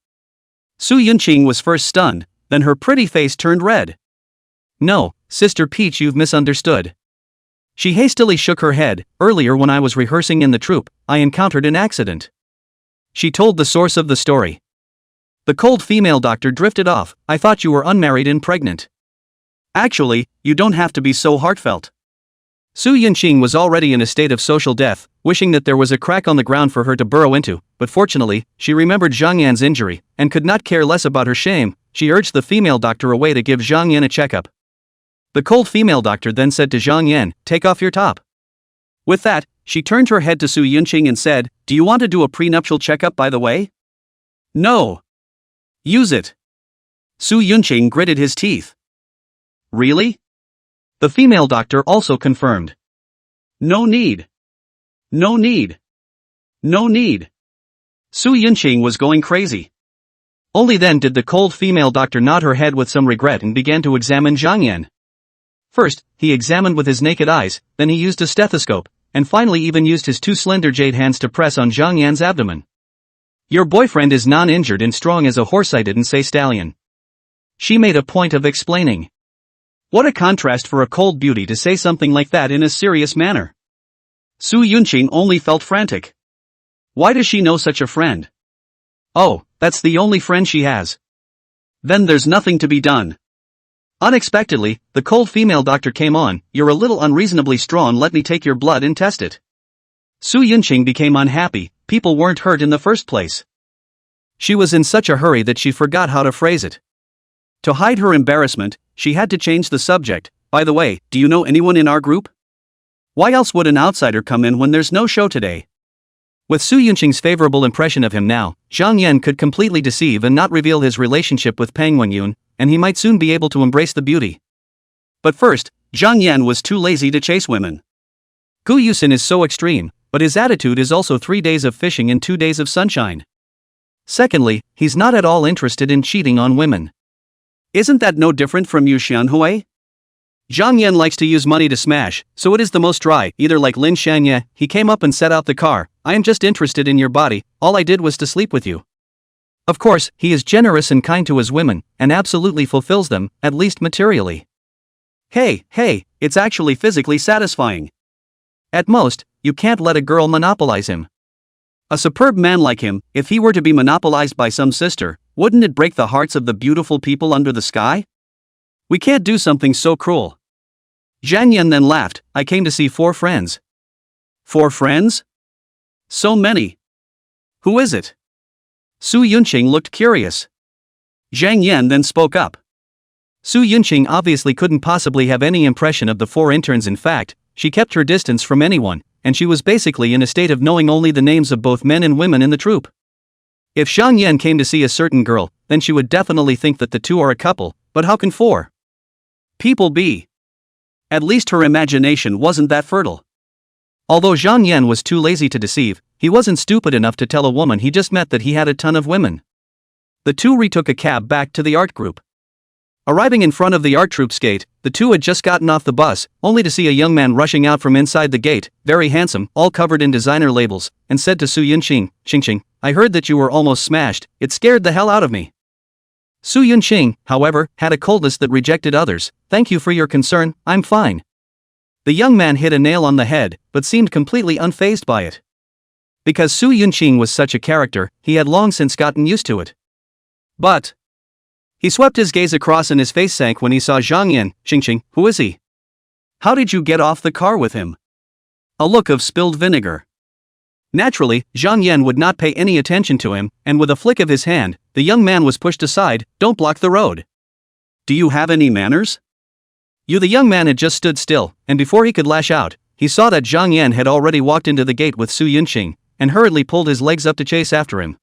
Su Yunqing was first stunned, then her pretty face turned red. No, Sister Peach, you've misunderstood. She hastily shook her head. Earlier when I was rehearsing in the troupe, I encountered an accident. She told the source of the story. The cold female doctor drifted off. I thought you were unmarried and pregnant. Actually, you don't have to be so heartfelt. Su Yunqing was already in a state of social death, wishing that there was a crack on the ground for her to burrow into, but fortunately, she remembered Zhang Yan's injury, and could not care less about her shame. She urged the female doctor away to give Zhang Yan a checkup. The cold female doctor then said to Zhang Yan, take off your top. With that, she turned her head to Su Yunqing and said, do you want to do a prenuptial checkup by the way? No. Use it. Su Yunqing gritted his teeth. Really? The female doctor also confirmed. No need. No need. No need. Su Yunqing was going crazy. Only then did the cold female doctor nod her head with some regret and began to examine Zhang Yan. First, he examined with his naked eyes, then he used a stethoscope, and finally even used his 2 slender jade hands to press on Zhang Yan's abdomen. Your boyfriend is non-injured and strong as a horse, I didn't say stallion. She made a point of explaining. What a contrast for a cold beauty to say something like that in a serious manner. Su Yunqing only felt frantic. Why does she know such a friend? Oh, that's the only friend she has. Then there's nothing to be done. Unexpectedly, the cold female doctor came on. You're a little unreasonably strong, let me take your blood and test it. Su Yunqing became unhappy. People weren't hurt in the first place. She was in such a hurry that she forgot how to phrase it. To hide her embarrassment, she had to change the subject. By the way, do you know anyone in our group? Why else would an outsider come in when there's no show today? With Su Yunqing's favorable impression of him now, Zhang Yan could completely deceive and not reveal his relationship with Pang Wenyun, and he might soon be able to embrace the beauty. But first, Zhang Yan was too lazy to chase women. Gu Yusin is so extreme, but his attitude is also 3 days of fishing and 2 days of sunshine. Secondly, he's not at all interested in cheating on women. Isn't that no different from Yu Xianghui? Zhang Yan likes to use money to smash, so it is the most dry, either like Lin Shanye. He came up and set out the car. I am just interested in your body, all I did was to sleep with you. Of course, he is generous and kind to his women, and absolutely fulfills them, at least materially. Hey, it's actually physically satisfying. At most, you can't let a girl monopolize him. A superb man like him, if he were to be monopolized by some sister, wouldn't it break the hearts of the beautiful people under the sky? We can't do something so cruel. Zhang Yan then laughed. I came to see 4 friends. 4 friends? So many. Who is it? Su Yunqing looked curious. Zhang Yan then spoke up. Su Yunqing obviously couldn't possibly have any impression of the 4 interns. In fact, she kept her distance from anyone, and she was basically in a state of knowing only the names of both men and women in the troupe. If Zhang Yan came to see a certain girl, then she would definitely think that the 2 are a couple, but how can 4 people be? At least her imagination wasn't that fertile. Although Zhang Yan was too lazy to deceive, he wasn't stupid enough to tell a woman he just met that he had a ton of women. The 2 retook a cab back to the art group. Arriving in front of the art troupe's gate, the 2 had just gotten off the bus, only to see a young man rushing out from inside the gate, very handsome, all covered in designer labels, and said to Su Yunqing, Xingxing, I heard that you were almost smashed, it scared the hell out of me. Su Yunqing, however, had a coldness that rejected others. Thank you for your concern, I'm fine. The young man hit a nail on the head, but seemed completely unfazed by it. Because Su Yunqing was such a character, he had long since gotten used to it. But he swept his gaze across and his face sank when he saw Zhang Yan. Xingxing, who is he? How did you get off the car with him? A look of spilled vinegar. Naturally, Zhang Yan would not pay any attention to him, and with a flick of his hand, the young man was pushed aside. Don't block the road. Do you have any manners? The young man had just stood still, and before he could lash out, he saw that Zhang Yan had already walked into the gate with Su Yunqing, and hurriedly pulled his legs up to chase after him.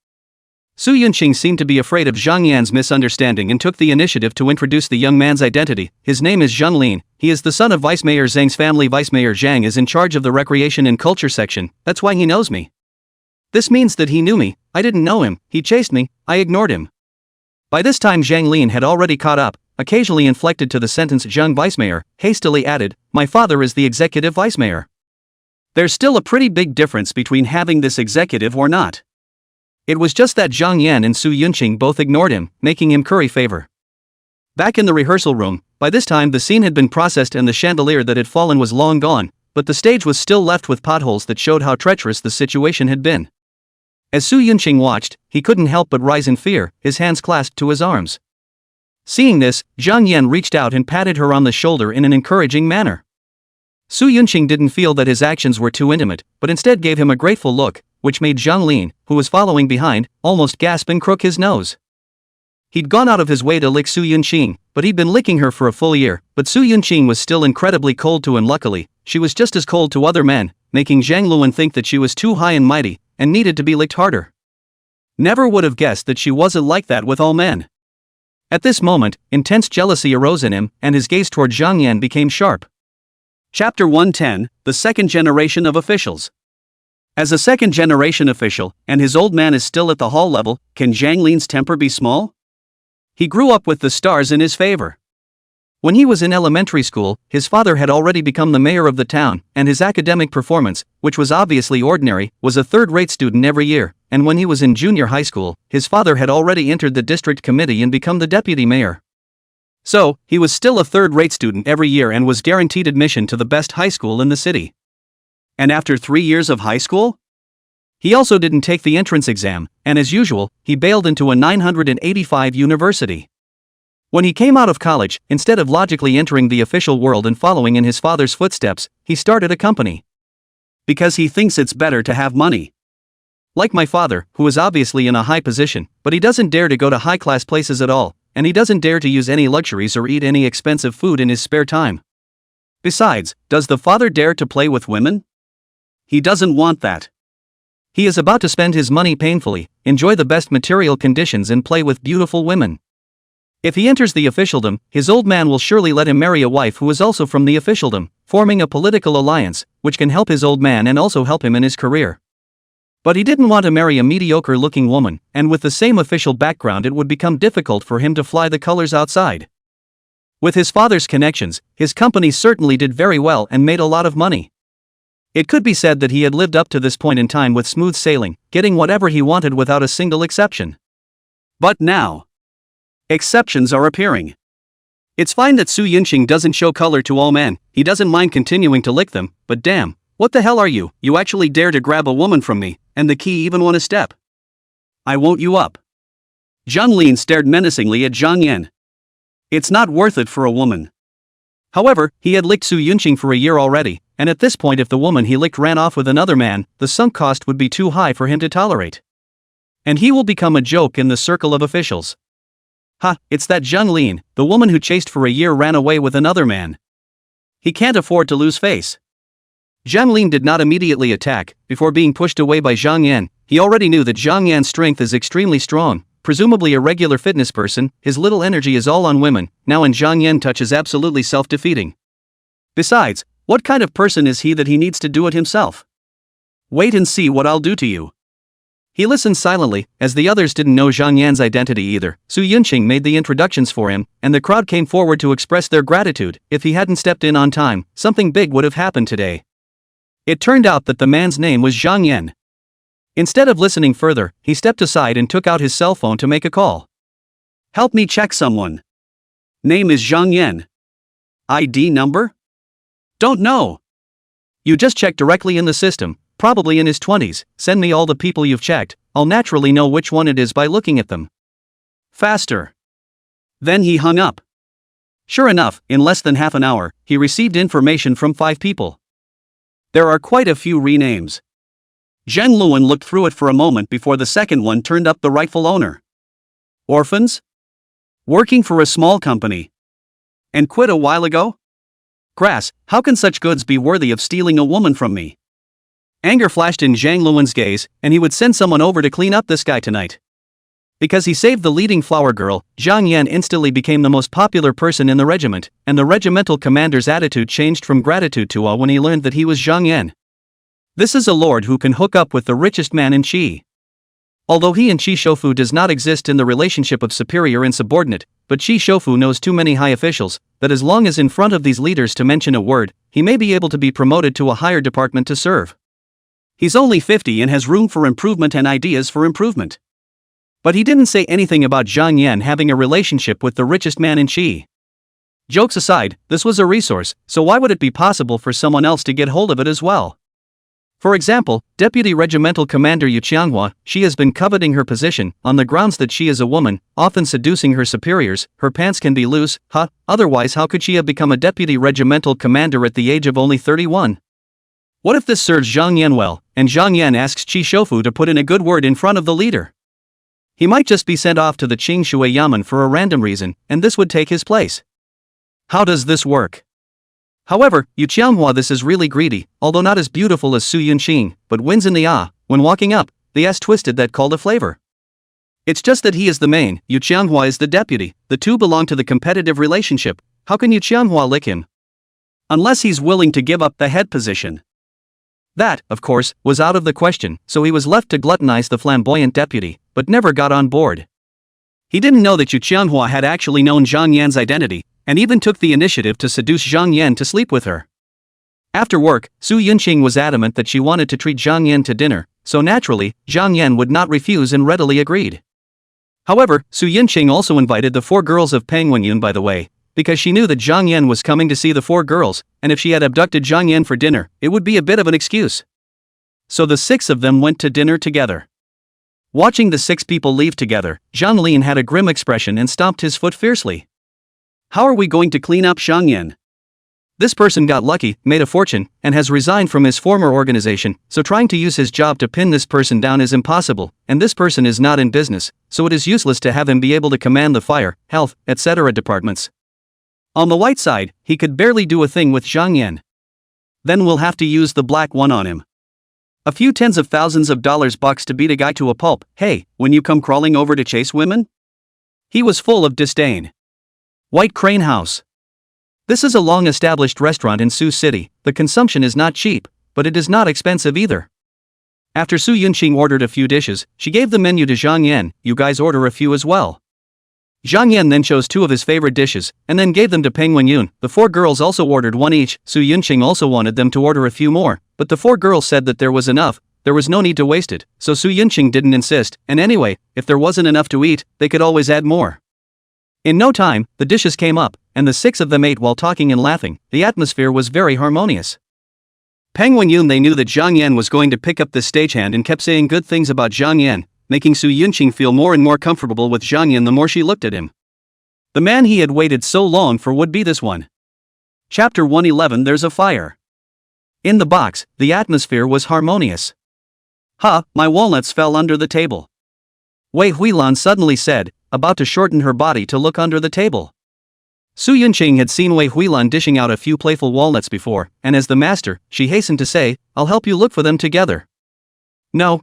Su Yunqing seemed to be afraid of Zhang Yan's misunderstanding and took the initiative to introduce the young man's identity. His name is Zhang Lin, he is the son of Vice Mayor Zhang's family. Vice Mayor Zhang is in charge of the recreation and culture section, that's why he knows me. This means that he knew me, I didn't know him, he chased me, I ignored him. By this time Zhang Lin had already caught up, occasionally inflected to the sentence Zhang Vice Mayor, hastily added, my father is the executive vice mayor. There's still a pretty big difference between having this executive or not. It was just that Zhang Yan and Su Yunqing both ignored him, making him curry favor. Back in the rehearsal room, by this time the scene had been processed and the chandelier that had fallen was long gone, but the stage was still left with potholes that showed how treacherous the situation had been. As Su Yunqing watched, he couldn't help but rise in fear, his hands clasped to his arms. Seeing this, Zhang Yan reached out and patted her on the shoulder in an encouraging manner. Su Yunqing didn't feel that his actions were too intimate, but instead gave him a grateful look, which made Zhang Lin, who was following behind, almost gasp and crook his nose. He'd gone out of his way to lick Su Yunqing, but he'd been licking her for a full year, but Su Yunqing was still incredibly cold to him. Luckily, she was just as cold to other men, making Zhang Luan think that she was too high and mighty, and needed to be licked harder. Never would have guessed that she wasn't like that with all men. At this moment, intense jealousy arose in him, and his gaze toward Zhang Yan became sharp. Chapter 110, The Second Generation of Officials. As a second-generation official, and his old man is still at the hall level, can Zhang Lin's temper be small? He grew up with the stars in his favor. When he was in elementary school, his father had already become the mayor of the town, and his academic performance, which was obviously ordinary, was a third-rate student every year, and when he was in junior high school, his father had already entered the district committee and become the deputy mayor. So, he was still a third-rate student every year and was guaranteed admission to the best high school in the city. And after 3 years of high school? He also didn't take the entrance exam, and as usual, he bailed into a 985 university. When he came out of college, instead of logically entering the official world and following in his father's footsteps, he started a company. Because he thinks it's better to have money. Like my father, who is obviously in a high position, but he doesn't dare to go to high-class places at all, and he doesn't dare to use any luxuries or eat any expensive food in his spare time. Besides, does the father dare to play with women? He doesn't want that. He is about to spend his money painfully, enjoy the best material conditions and play with beautiful women. If he enters the officialdom, his old man will surely let him marry a wife who is also from the officialdom, forming a political alliance, which can help his old man and also help him in his career. But he didn't want to marry a mediocre-looking woman, and with the same official background it would become difficult for him to fly the colors outside. With his father's connections, his company certainly did very well and made a lot of money. It could be said that he had lived up to this point in time with smooth sailing, getting whatever he wanted without a single exception. But now, exceptions are appearing. It's fine that Su Yunqing doesn't show color to all men, he doesn't mind continuing to lick them, but damn, what the hell are you? You actually dare to grab a woman from me, and the key even one step. I won't you up. Zhang Lin stared menacingly at Zhang Yan. It's not worth it for a woman. However, he had licked Su Yunqing for a year already, and at this point if the woman he licked ran off with another man, the sunk cost would be too high for him to tolerate. And he will become a joke in the circle of officials. Ha, it's that Zhang Lin, the woman who chased for a year ran away with another man. He can't afford to lose face. Zhang Lin did not immediately attack. Before being pushed away by Zhang Yan, he already knew that Zhang Yan's strength is extremely strong, presumably a regular fitness person, his little energy is all on women, now and Zhang Yan touch is absolutely self-defeating. Besides, what kind of person is he that he needs to do it himself? Wait and see what I'll do to you. He listened silently, as the others didn't know Zhang Yan's identity either. Su Yunqing made the introductions for him, and the crowd came forward to express their gratitude. If he hadn't stepped in on time, something big would have happened today. It turned out that the man's name was Zhang Yan. Instead of listening further, he stepped aside and took out his cell phone to make a call. Help me check someone. Name is Zhang Yan. ID number? Don't know. You just check directly in the system, probably in his 20s, send me all the people you've checked, I'll naturally know which one it is by looking at them. Faster. Then he hung up. Sure enough, in less than half an hour, he received information from 5 people. There are quite a few renames. Zhang Luan looked through it for a moment before the second one turned up the rightful owner. Orphans? Working for a small company. And quit a while ago? Grass, how can such goods be worthy of stealing a woman from me? Anger flashed in Zhang Luan's gaze, and he would send someone over to clean up this guy tonight. Because he saved the leading flower girl, Zhang Yan instantly became the most popular person in the regiment, and the regimental commander's attitude changed from gratitude to awe when he learned that he was Zhang Yan. This is a lord who can hook up with the richest man in Qi. Although he and Qi Shoufu does not exist in the relationship of superior and subordinate, but Qi Shoufu knows too many high officials, that as long as in front of these leaders to mention a word, he may be able to be promoted to a higher department to serve. He's only 50 and has room for improvement and ideas for improvement. But he didn't say anything about Zhang Yan having a relationship with the richest man in Qi. Jokes aside, this was a resource, so why would it be possible for someone else to get hold of it as well? For example, Deputy Regimental Commander Yu Xianghui, she has been coveting her position, on the grounds that she is a woman, often seducing her superiors, her pants can be loose, otherwise how could she have become a Deputy Regimental Commander at the age of only 31? What if this serves Zhang Yan well, and Zhang Yan asks Qi Shoufu to put in a good word in front of the leader? He might just be sent off to the Qing Shui Yamen for a random reason, and this would take his place. How does this work? However, Yu Qianghua this is really greedy, although not as beautiful as Su Yunqing, but wins in the when walking up, the s twisted that called a flavor. It's just that he is the main, Yu Qianghua is the deputy, the two belong to the competitive relationship, how can Yu Qianghua lick him? Unless he's willing to give up the head position. That, of course, was out of the question, so he was left to gluttonize the flamboyant deputy, but never got on board. He didn't know that Yu Qianghua had actually known Zhang Yan's identity, and even took the initiative to seduce Zhang Yan to sleep with her. After work, Su Yunqing was adamant that she wanted to treat Zhang Yan to dinner, so naturally, Zhang Yan would not refuse and readily agreed. However, Su Yunqing also invited the 4 girls of Peng Wenyun by the way, because she knew that Zhang Yan was coming to see the 4 girls, and if she had abducted Zhang Yan for dinner, it would be a bit of an excuse. So the 6 of them went to dinner together. Watching the 6 people leave together, Zhang Lin had a grim expression and stomped his foot fiercely. How are we going to clean up Zhang Yan? This person got lucky, made a fortune, and has resigned from his former organization, so trying to use his job to pin this person down is impossible, and this person is not in business, so it is useless to have him be able to command the fire, health, etc. departments. On the white side, he could barely do a thing with Zhang Yan. Then we'll have to use the black one on him. A few tens of thousands of dollars bucks to beat a guy to a pulp, hey, when you come crawling over to chase women? He was full of disdain. White Crane House. This is a long-established restaurant in Sioux City, the consumption is not cheap, but it is not expensive either. After Su Yunqing ordered a few dishes, she gave the menu to Zhang Yan, you guys order a few as well. Zhang Yan then chose 2 of his favorite dishes, and then gave them to Peng Wenyun. The 4 girls also ordered 1 each. Su Yunqing also wanted them to order a few more, but the 4 girls said that there was enough, there was no need to waste it, so Su Yunqing didn't insist, and anyway, if there wasn't enough to eat, they could always add more. In no time, the dishes came up, and the 6 of them ate while talking and laughing. The atmosphere was very harmonious. Peng Wenyun they knew that Zhang Yan was going to pick up this stagehand and kept saying good things about Zhang Yan, making Su Yunqing feel more and more comfortable with Zhang Yan the more she looked at him. The man he had waited so long for would be this one. Chapter 111 There's a fire. In the box, the atmosphere was harmonious. My walnuts fell under the table. Wei Huilan suddenly said, about to shorten her body to look under the table. Su Yunqing had seen Wei Huilan dishing out a few playful walnuts before, and as the master, she hastened to say, I'll help you look for them together. No,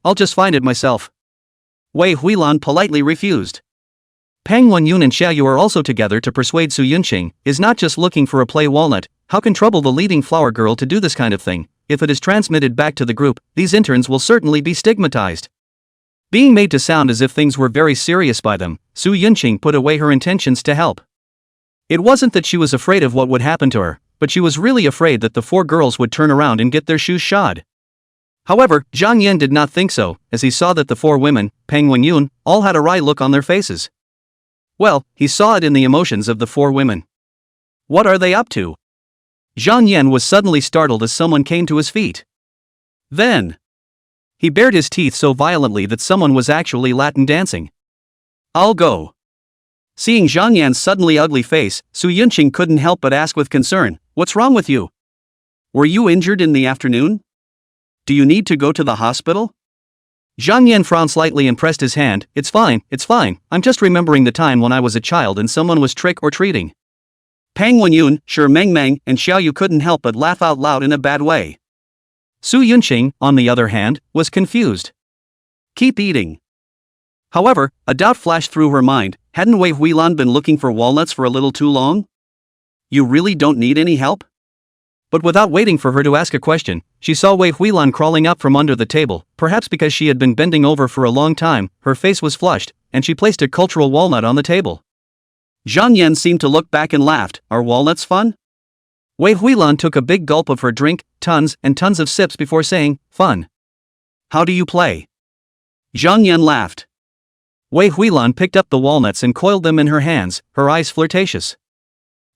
I'll just find it myself. Wei Huilan politely refused. Peng Wenyun and Xiaoyu are also together to persuade Su Yunqing, is not just looking for a play walnut, how can trouble the leading flower girl to do this kind of thing? If it is transmitted back to the group, these interns will certainly be stigmatized. Being made to sound as if things were very serious by them, Su Yunqing put away her intentions to help. It wasn't that she was afraid of what would happen to her, but she was really afraid that the 4 girls would turn around and get their shoes shod. However, Zhang Yan did not think so, as he saw that the 4 women, Peng Wenyun, all had a wry look on their faces. Well, he saw it in the emotions of the 4 women. What are they up to? Zhang Yan was suddenly startled as someone came to his feet. Then, he bared his teeth so violently that someone was actually Latin dancing. I'll go. Seeing Zhang Yan's suddenly ugly face, Su Yunqing couldn't help but ask with concern, what's wrong with you? Were you injured in the afternoon? Do you need to go to the hospital? Zhang Yan frowned slightly and pressed his hand. It's fine, I'm just remembering the time when I was a child and someone was trick-or-treating. Pang Wenyun, Shi Mengmeng, and Xiao Yu couldn't help but laugh out loud in a bad way. Su Yunqing, on the other hand, was confused. Keep eating. However, a doubt flashed through her mind. Hadn't Wei Huilan been looking for walnuts for a little too long? You really don't need any help? But without waiting for her to ask a question, she saw Wei Huilan crawling up from under the table. Perhaps because she had been bending over for a long time, her face was flushed, and she placed a cultural walnut on the table. Zhang Yan seemed to look back and laughed. Are walnuts fun? Wei Huilan took a big gulp of her drink, tons and tons of sips before saying, fun. How do you play? Zhang Yan laughed. Wei Huilan picked up the walnuts and coiled them in her hands, her eyes flirtatious.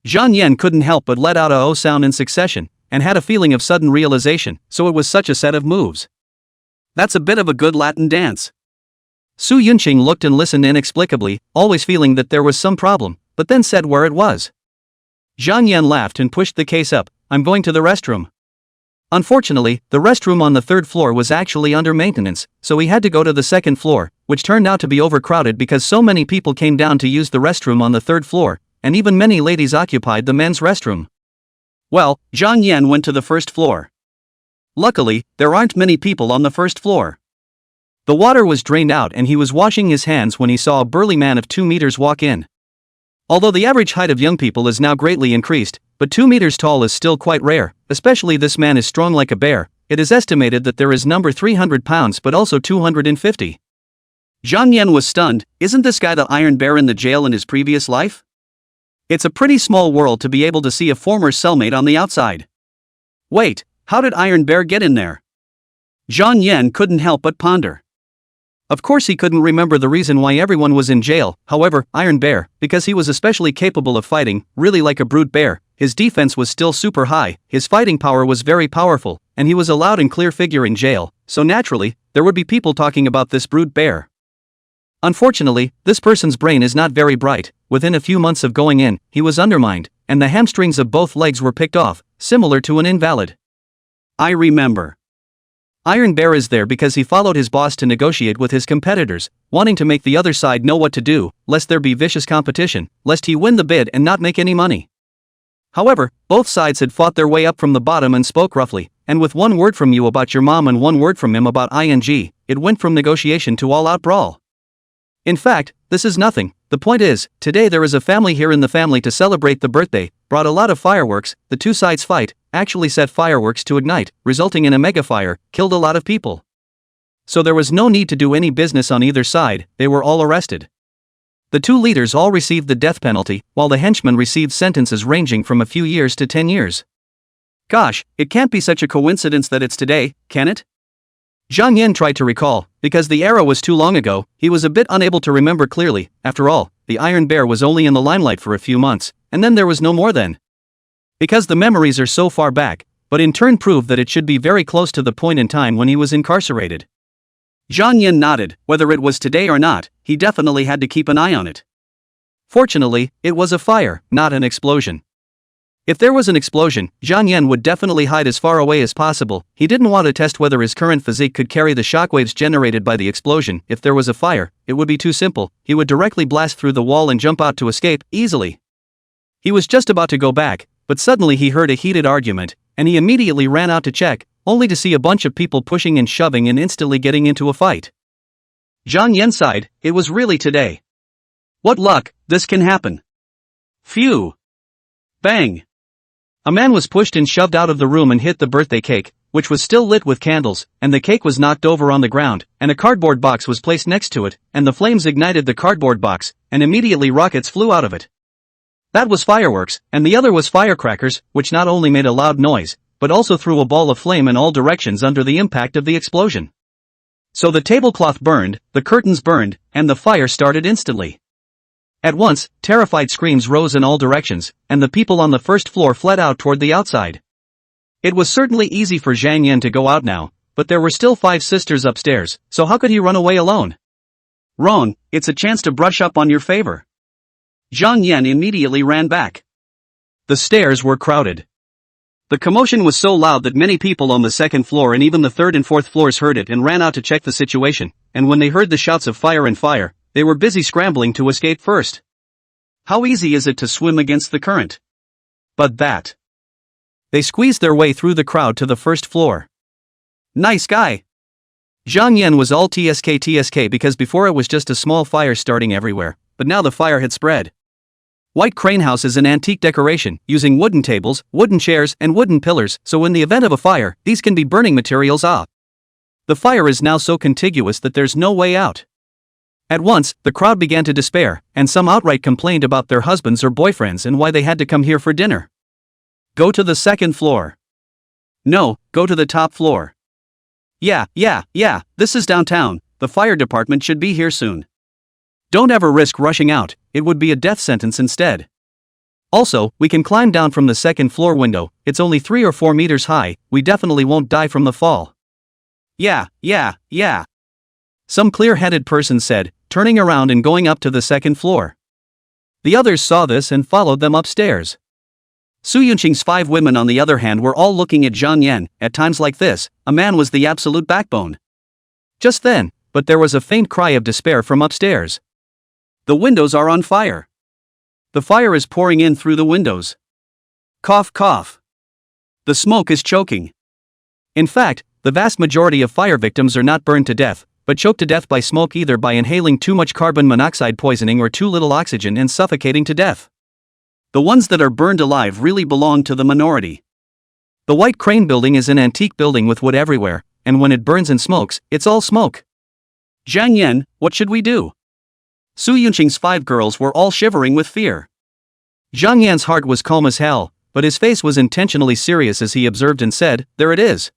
Zhang Yan couldn't help but let out a "oh" sound in succession, and had a feeling of sudden realization, so it was such a set of moves. That's a bit of a good Latin dance. Su Yunqing looked and listened inexplicably, always feeling that there was some problem, but then said where it was. Zhang Yan laughed and pushed the case up. I'm going to the restroom. Unfortunately, the restroom on the third floor was actually under maintenance, so he had to go to the second floor, which turned out to be overcrowded because so many people came down to use the restroom on the third floor, and even many ladies occupied the men's restroom. Well, Zhang Yan went to the first floor. Luckily, there aren't many people on the first floor. The water was drained out and he was washing his hands when he saw a burly man of 2 meters walk in. Although the average height of young people is now greatly increased, but 2 meters tall is still quite rare, especially this man is strong like a bear. It is estimated that there is number 300 pounds but also 250. Zhang Yan was stunned. Isn't this guy the Iron Bear in the jail in his previous life? It's a pretty small world to be able to see a former cellmate on the outside. Wait, how did Iron Bear get in there? Zhang Yan couldn't help but ponder. Of course he couldn't remember the reason why everyone was in jail. However, Iron Bear, because he was especially capable of fighting, really like a brute bear, his defense was still super high, his fighting power was very powerful, and he was a loud and clear figure in jail, so naturally, there would be people talking about this brute bear. Unfortunately, this person's brain is not very bright. Within a few months of going in, he was undermined, and the hamstrings of both legs were picked off, similar to an invalid. I remember. Iron Bear is there because he followed his boss to negotiate with his competitors, wanting to make the other side know what to do, lest there be vicious competition, lest he win the bid and not make any money. However, both sides had fought their way up from the bottom and spoke roughly, and with one word from you about your mom and one word from him about ing, it went from negotiation to all-out brawl. In fact, this is nothing. The point is, today there is a family here in the family to celebrate the birthday, brought a lot of fireworks, the two sides fight, actually set fireworks to ignite, resulting in a mega fire, killed a lot of people. So there was no need to do any business on either side, they were all arrested. The two leaders all received the death penalty, while the henchmen received sentences ranging from a few years to 10 years. Gosh, it can't be such a coincidence that it's today, can it? Zhang Yan tried to recall. Because the era was too long ago, he was a bit unable to remember clearly. After all, the Iron Bear was only in the limelight for a few months, and then there was no more then. Because the memories are so far back, but in turn prove that it should be very close to the point in time when he was incarcerated. Zhang Yan nodded. Whether it was today or not, he definitely had to keep an eye on it. Fortunately, it was a fire, not an explosion. If there was an explosion, Zhang Yan would definitely hide as far away as possible. He didn't want to test whether his current physique could carry the shockwaves generated by the explosion. If there was a fire, it would be too simple. He would directly blast through the wall and jump out to escape, easily. He was just about to go back, but suddenly he heard a heated argument, and he immediately ran out to check, only to see a bunch of people pushing and shoving and instantly getting into a fight. Zhang Yan sighed. It was really today. What luck, this can happen. Phew. Bang. A man was pushed and shoved out of the room and hit the birthday cake, which was still lit with candles, and the cake was knocked over on the ground, and a cardboard box was placed next to it, and the flames ignited the cardboard box, and immediately rockets flew out of it. That was fireworks, and the other was firecrackers, which not only made a loud noise, but also threw a ball of flame in all directions under the impact of the explosion. So the tablecloth burned, the curtains burned, and the fire started instantly. At once, terrified screams rose in all directions, and the people on the first floor fled out toward the outside. It was certainly easy for Zhang Yan to go out now, but there were still 5 sisters upstairs, so how could he run away alone? Wrong, it's a chance to brush up on your favor. Zhang Yan immediately ran back. The stairs were crowded. The commotion was so loud that many people on the second floor and even the third and fourth floors heard it and ran out to check the situation, and when they heard the shouts of fire and fire, they were busy scrambling to escape first. How easy is it to swim against the current? But that. They squeezed their way through the crowd to the first floor. Nice guy. Zhang Yan was all TSK because before it was just a small fire starting everywhere, but now the fire had spread. White crane house is an antique decoration, using wooden tables, wooden chairs, and wooden pillars, so in the event of a fire, these can be burning materials off. The fire is now so contiguous that there's no way out. At once, the crowd began to despair, and some outright complained about their husbands or boyfriends and why they had to come here for dinner. Go to the second floor. No, go to the top floor. Yeah, this is downtown, the fire department should be here soon. Don't ever risk rushing out, it would be a death sentence instead. Also, we can climb down from the second floor window, it's only 3 or 4 meters high, we definitely won't die from the fall. Yeah. Some clear-headed person said, turning around and going up to the second floor. The others saw this and followed them upstairs. Su Yunqing's 5 women on the other hand were all looking at Zhang Yan. At times like this, a man was the absolute backbone. Just then, but there was a faint cry of despair from upstairs. The windows are on fire. The fire is pouring in through the windows. Cough cough. The smoke is choking. In fact, the vast majority of fire victims are not burned to death, but choked to death by smoke either by inhaling too much carbon monoxide poisoning or too little oxygen and suffocating to death. The ones that are burned alive really belong to the minority. The White Crane building is an antique building with wood everywhere, and when it burns and smokes, it's all smoke. Zhang Yan, what should we do? Su Yunqing's 5 girls were all shivering with fear. Zhang Yan's heart was calm as hell, but his face was intentionally serious as he observed and said, there it is.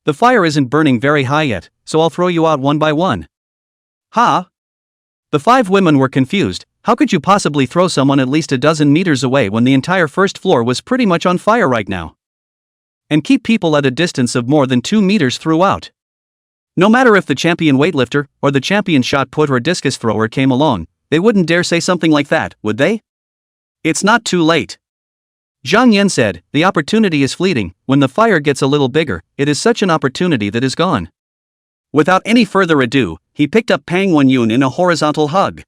The fire isn't burning very high yet, so I'll throw you out one by one. Huh? The 5 women were confused. How could you possibly throw someone at least a dozen meters away when the entire first floor was pretty much on fire right now? And keep people at a distance of more than 2 meters throughout. No matter if the champion weightlifter, or the champion shot put or discus thrower came along, they wouldn't dare say something like that, would they? It's not too late. Zhang Yan said, the opportunity is fleeting, when the fire gets a little bigger, it is such an opportunity that is gone. Without any further ado, he picked up Pang Wenyun in a horizontal hug.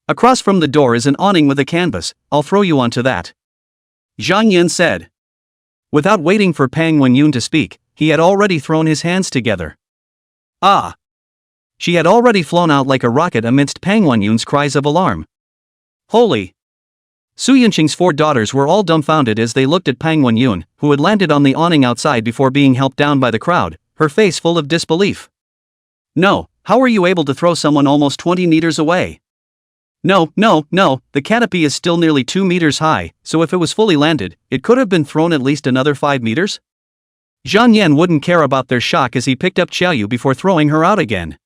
Across from the door is an awning with a canvas, I'll throw you onto that. Zhang Yan said. Without waiting for Pang Wenyun to speak, he had already thrown his hands together. Ah! She had already flown out like a rocket amidst Pang Wenyun's cries of alarm. Holy! Su Yunqing's 4 daughters were all dumbfounded as they looked at Pang Wenyun, who had landed on the awning outside before being helped down by the crowd, her face full of disbelief. No, how were you able to throw someone almost 20 meters away? No, the canopy is still nearly 2 meters high, so if it was fully landed, it could have been thrown at least another 5 meters? Zhang Yan wouldn't care about their shock as he picked up Xiaoyu before throwing her out again.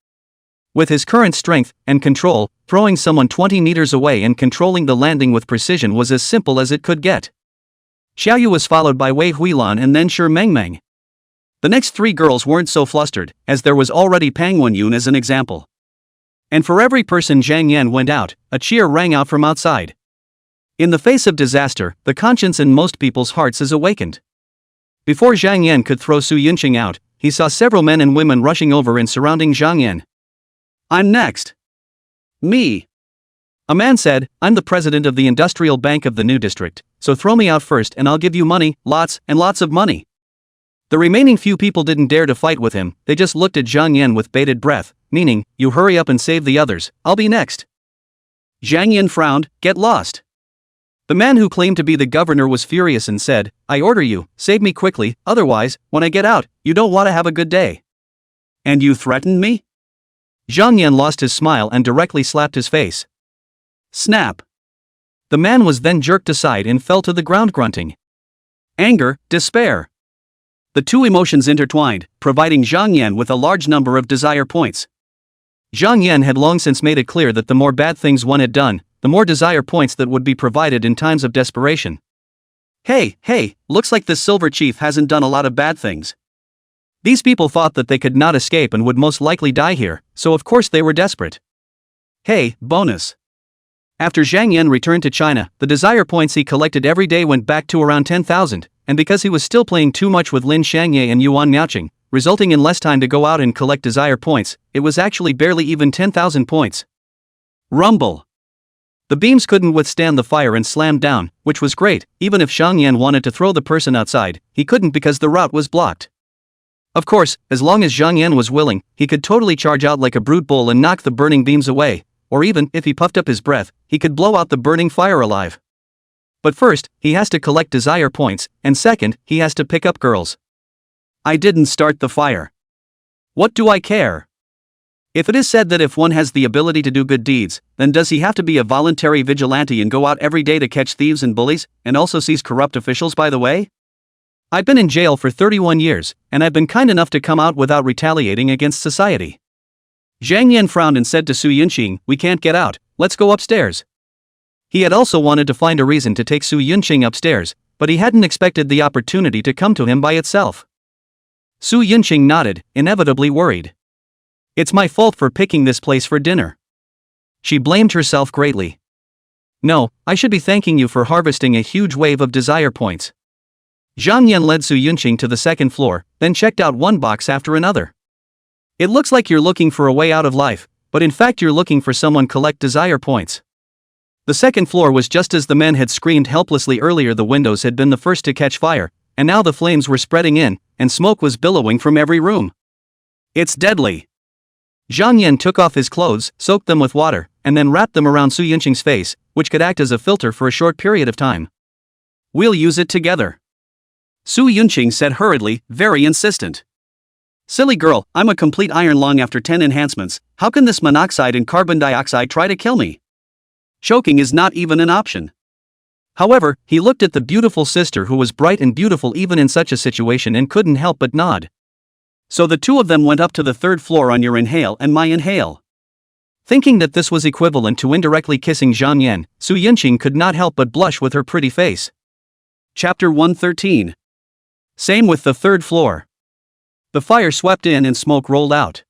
With his current strength and control, throwing someone 20 meters away and controlling the landing with precision was as simple as it could get. Xiaoyu was followed by Wei Huilan and then Shi Mengmeng. The next 3 girls weren't so flustered, as there was already Pang Wenyun as an example. And for every person Zhang Yan went out, a cheer rang out from outside. In the face of disaster, the conscience in most people's hearts is awakened. Before Zhang Yan could throw Su Yunqing out, he saw several men and women rushing over and surrounding Zhang Yan. I'm next. Me. A man said, I'm the president of the industrial bank of the new district, so throw me out first and I'll give you money, lots and lots of money. The remaining few people didn't dare to fight with him, they just looked at Zhang Yan with bated breath, meaning, you hurry up and save the others, I'll be next. Zhang Yan frowned, get lost. The man who claimed to be the governor was furious and said, I order you, save me quickly, otherwise, when I get out, you don't want to have a good day. And you threatened me? Zhang Yan lost his smile and directly slapped his face. Snap. The man was then jerked aside and fell to the ground grunting. Anger, despair. The 2 emotions intertwined, providing Zhang Yan with a large number of desire points. Zhang Yan had long since made it clear that the more bad things one had done, the more desire points that would be provided in times of desperation. Hey, looks like this Silver Chief hasn't done a lot of bad things. These people thought that they could not escape and would most likely die here, so of course they were desperate. Hey, bonus. After Zhang Yan returned to China, the desire points he collected every day went back to around 10,000, and because he was still playing too much with Lin Xianghui and Yuan Miaoqing, resulting in less time to go out and collect desire points, it was actually barely even 10,000 points. Rumble. The beams couldn't withstand the fire and slammed down, which was great. Even if Xiang Yan wanted to throw the person outside, he couldn't because the route was blocked. Of course, as long as Zhang Yan was willing, he could totally charge out like a brute bull and knock the burning beams away, or even, if he puffed up his breath, he could blow out the burning fire alive. But first, he has to collect desire points, and second, he has to pick up girls. I didn't start the fire. What do I care? If it is said that if one has the ability to do good deeds, then does he have to be a voluntary vigilante and go out every day to catch thieves and bullies, and also seize corrupt officials by the way? I've been in jail for 31 years, and I've been kind enough to come out without retaliating against society. Zhang Yan frowned and said to Su Yunqing, we can't get out, let's go upstairs. He had also wanted to find a reason to take Su Yunqing upstairs, but he hadn't expected the opportunity to come to him by itself. Su Yunqing nodded, inevitably worried. It's my fault for picking this place for dinner. She blamed herself greatly. No, I should be thanking you for harvesting a huge wave of desire points. Zhang Yan led Su Yunqing to the second floor, then checked out one box after another. It looks like you're looking for a way out of life, but in fact you're looking for someone collect desire points. The second floor was just as the men had screamed helplessly earlier. The windows had been the first to catch fire, and now the flames were spreading in, and smoke was billowing from every room. It's deadly. Zhang Yan took off his clothes, soaked them with water, and then wrapped them around Su Yunqing's face, which could act as a filter for a short period of time. We'll use it together. Su Yunqing said hurriedly, very insistent. Silly girl, I'm a complete iron lung after 10 enhancements, how can this monoxide and carbon dioxide try to kill me? Choking is not even an option. However, he looked at the beautiful sister who was bright and beautiful even in such a situation and couldn't help but nod. So the two of them went up to the third floor on your inhale and my inhale. Thinking that this was equivalent to indirectly kissing Zhang Yan, Su Yunqing could not help but blush with her pretty face. Chapter 113. Same with the third floor. The fire swept in and smoke rolled out.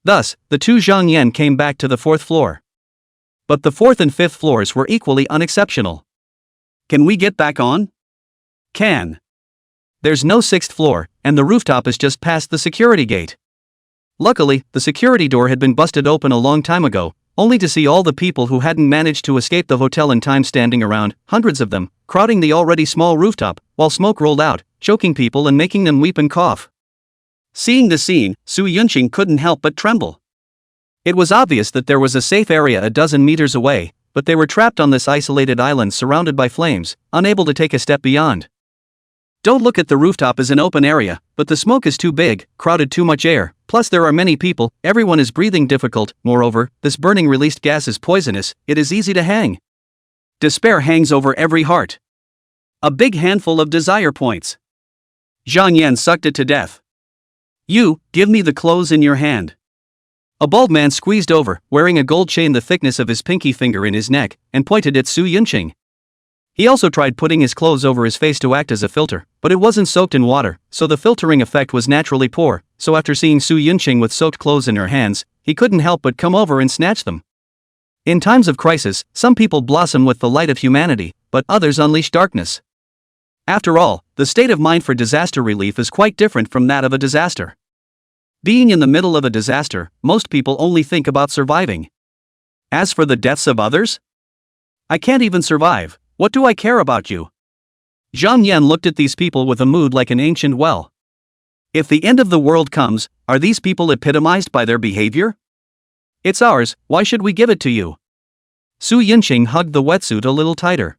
Thus, the two Zhang Yan came back to the fourth floor. But the fourth and fifth floors were equally unexceptional. Can we get back on? Can. There's no sixth floor, and the rooftop is just past the security gate. Luckily, the security door had been busted open a long time ago, only to see all the people who hadn't managed to escape the hotel in time standing around, hundreds of them, crowding the already small rooftop, while smoke rolled out, choking people and making them weep and cough. Seeing the scene, Su Yunqing couldn't help but tremble. It was obvious that there was a safe area a dozen meters away, but they were trapped on this isolated island surrounded by flames, unable to take a step beyond. Don't look at the rooftop as an open area, but the smoke is too big, crowded too much air, plus there are many people, everyone is breathing difficult, moreover, this burning released gas is poisonous, it is easy to hang. Despair hangs over every heart. A big handful of desire points. Zhang Yan sucked it to death. You, give me the clothes in your hand. A bald man squeezed over, wearing a gold chain the thickness of his pinky finger in his neck, and pointed at Su Yunqing. He also tried putting his clothes over his face to act as a filter, but it wasn't soaked in water, so the filtering effect was naturally poor, so after seeing Su Yunqing with soaked clothes in her hands, he couldn't help but come over and snatch them. In times of crisis, some people blossom with the light of humanity, but others unleash darkness. After all, the state of mind for disaster relief is quite different from that of a disaster. Being in the middle of a disaster, most people only think about surviving. As for the deaths of others? I can't even survive, what do I care about you? Zhang Yan looked at these people with a mood like an ancient well. If the end of the world comes, are these people epitomized by their behavior? It's ours, why should we give it to you? Su Yunqing hugged the wetsuit a little tighter.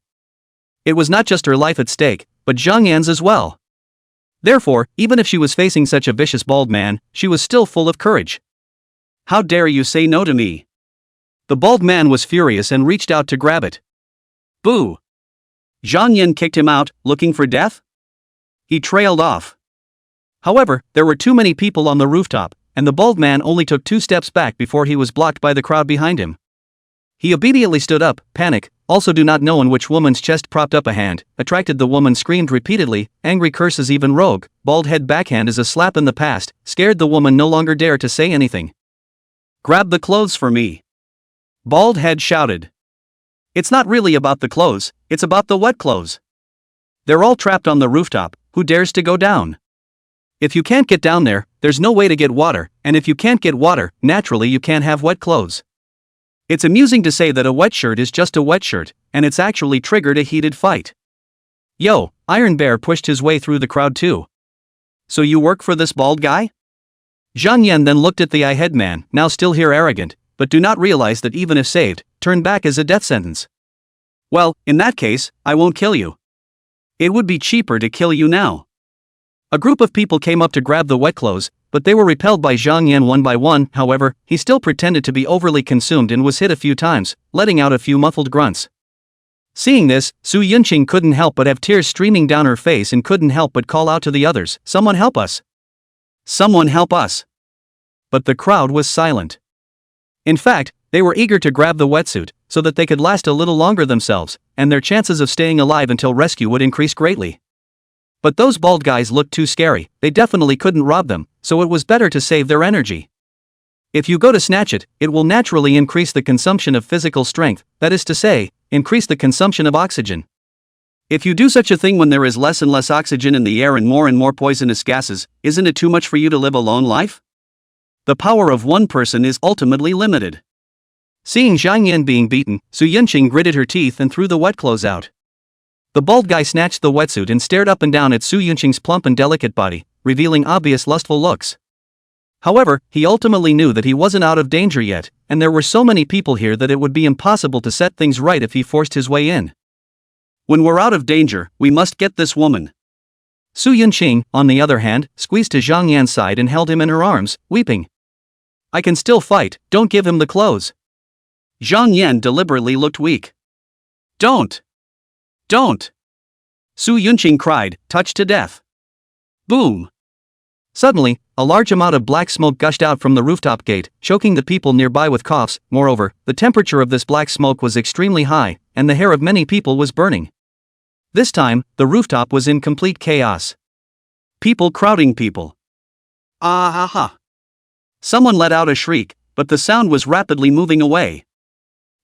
It was not just her life at stake, but Zhang Yan's as well. Therefore, even if she was facing such a vicious bald man, she was still full of courage. How dare you say no to me? The bald man was furious and reached out to grab it. Boo! Zhang Yan kicked him out, looking for death? He trailed off. However, there were too many people on the rooftop, and the bald man only took 2 steps back before he was blocked by the crowd behind him. He obediently stood up, panic, also do not know in which woman's chest propped up a hand, attracted the woman screamed repeatedly, angry curses even rogue, bald head backhand is a slap in the past, scared the woman no longer dare to say anything. Grab the clothes for me. Bald head shouted. It's not really about the clothes, it's about the wet clothes. They're all trapped on the rooftop, who dares to go down? If you can't get down there, there's no way to get water, and if you can't get water, naturally you can't have wet clothes. It's amusing to say that a wet shirt is just a wet shirt, and it's actually triggered a heated fight. Yo, Iron Bear pushed his way through the crowd too. So you work for this bald guy? Zhang Yan then looked at the eye-head man, now still here arrogant, but do not realize that even if saved, turn back as a death sentence. Well, in that case, I won't kill you. It would be cheaper to kill you now. A group of people came up to grab the wet clothes, but they were repelled by Zhang Yan one by one. However, he still pretended to be overly consumed and was hit a few times, letting out a few muffled grunts. Seeing this, Su Yunqing couldn't help but have tears streaming down her face and couldn't help but call out to the others, "Someone help us! Someone help us!" But the crowd was silent. In fact, they were eager to grab the wetsuit, so that they could last a little longer themselves, and their chances of staying alive until rescue would increase greatly. But those bald guys looked too scary, they definitely couldn't rob them, so it was better to save their energy. If you go to snatch it, it will naturally increase the consumption of physical strength, that is to say, increase the consumption of oxygen. If you do such a thing when there is less and less oxygen in the air and more poisonous gases, isn't it too much for you to live a lone life? The power of one person is ultimately limited. Seeing Zhang Yan being beaten, Su Yunqing gritted her teeth and threw the wet clothes out. The bald guy snatched the wetsuit and stared up and down at Su Yunqing's plump and delicate body, revealing obvious lustful looks. However, he ultimately knew that he wasn't out of danger yet, and there were so many people here that it would be impossible to set things right if he forced his way in. When we're out of danger, we must get this woman. Su Yunqing, on the other hand, squeezed to Zhang Yan's side and held him in her arms, weeping. I can still fight, don't give him the clothes. Zhang Yan deliberately looked weak. Don't! Don't! Su Yunqing cried, touched to death. Boom! Suddenly, a large amount of black smoke gushed out from the rooftop gate, choking the people nearby with coughs. Moreover, the temperature of this black smoke was extremely high, and the hair of many people was burning. This time, the rooftop was in complete chaos. People crowding people. Ah ha ha! Someone let out a shriek, but the sound was rapidly moving away.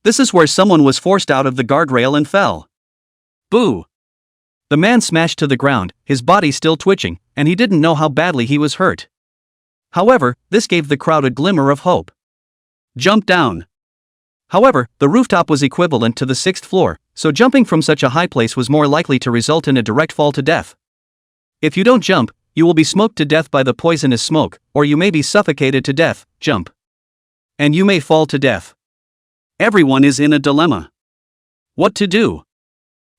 This is where someone was forced out of the guardrail and fell. Boo! The man smashed to the ground, his body still twitching, and he didn't know how badly he was hurt. However, this gave the crowd a glimmer of hope. Jump down! However, the rooftop was equivalent to the 6th floor, so jumping from such a high place was more likely to result in a direct fall to death. If you don't jump, you will be smoked to death by the poisonous smoke, or you may be suffocated to death. Jump. And you may fall to death. Everyone is in a dilemma. What to do?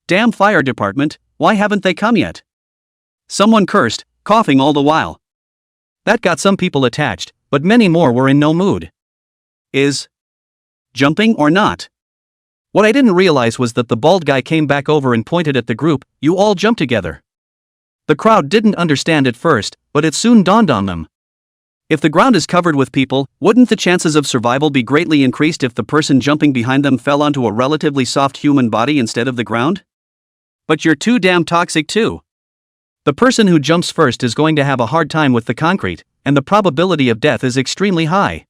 Damn fire department, why haven't they come yet? Someone cursed, coughing all the while. That got some people attached, but many more were in no mood. Is jumping or not? What I didn't realize was that the bald guy came back over and pointed at the group, you all jump together. The crowd didn't understand at first, but it soon dawned on them. If the ground is covered with people, wouldn't the chances of survival be greatly increased if the person jumping behind them fell onto a relatively soft human body instead of the ground? But you're too damn toxic too. The person who jumps first is going to have a hard time with the concrete, and the probability of death is extremely high.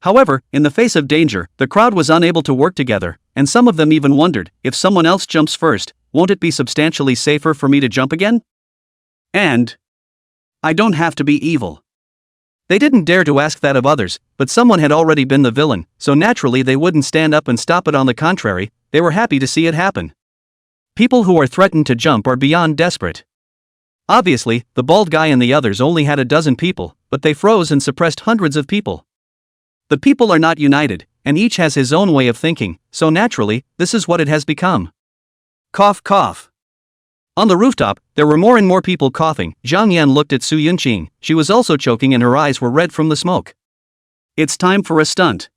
However, in the face of danger, the crowd was unable to work together, and some of them even wondered, if someone else jumps first, won't it be substantially safer for me to jump again? And I don't have to be evil. They didn't dare to ask that of others, but someone had already been the villain, so naturally they wouldn't stand up and stop it. On the contrary, they were happy to see it happen. People who are threatened to jump are beyond desperate. Obviously, the bald guy and the others only had a dozen people, but they froze and suppressed hundreds of people. The people are not united, and each has his own way of thinking, so naturally, this is what it has become. Cough cough. On the rooftop, there were more and more people coughing. Zhang Yan looked at Su Yunqing, she was also choking and her eyes were red from the smoke. It's time for a stunt.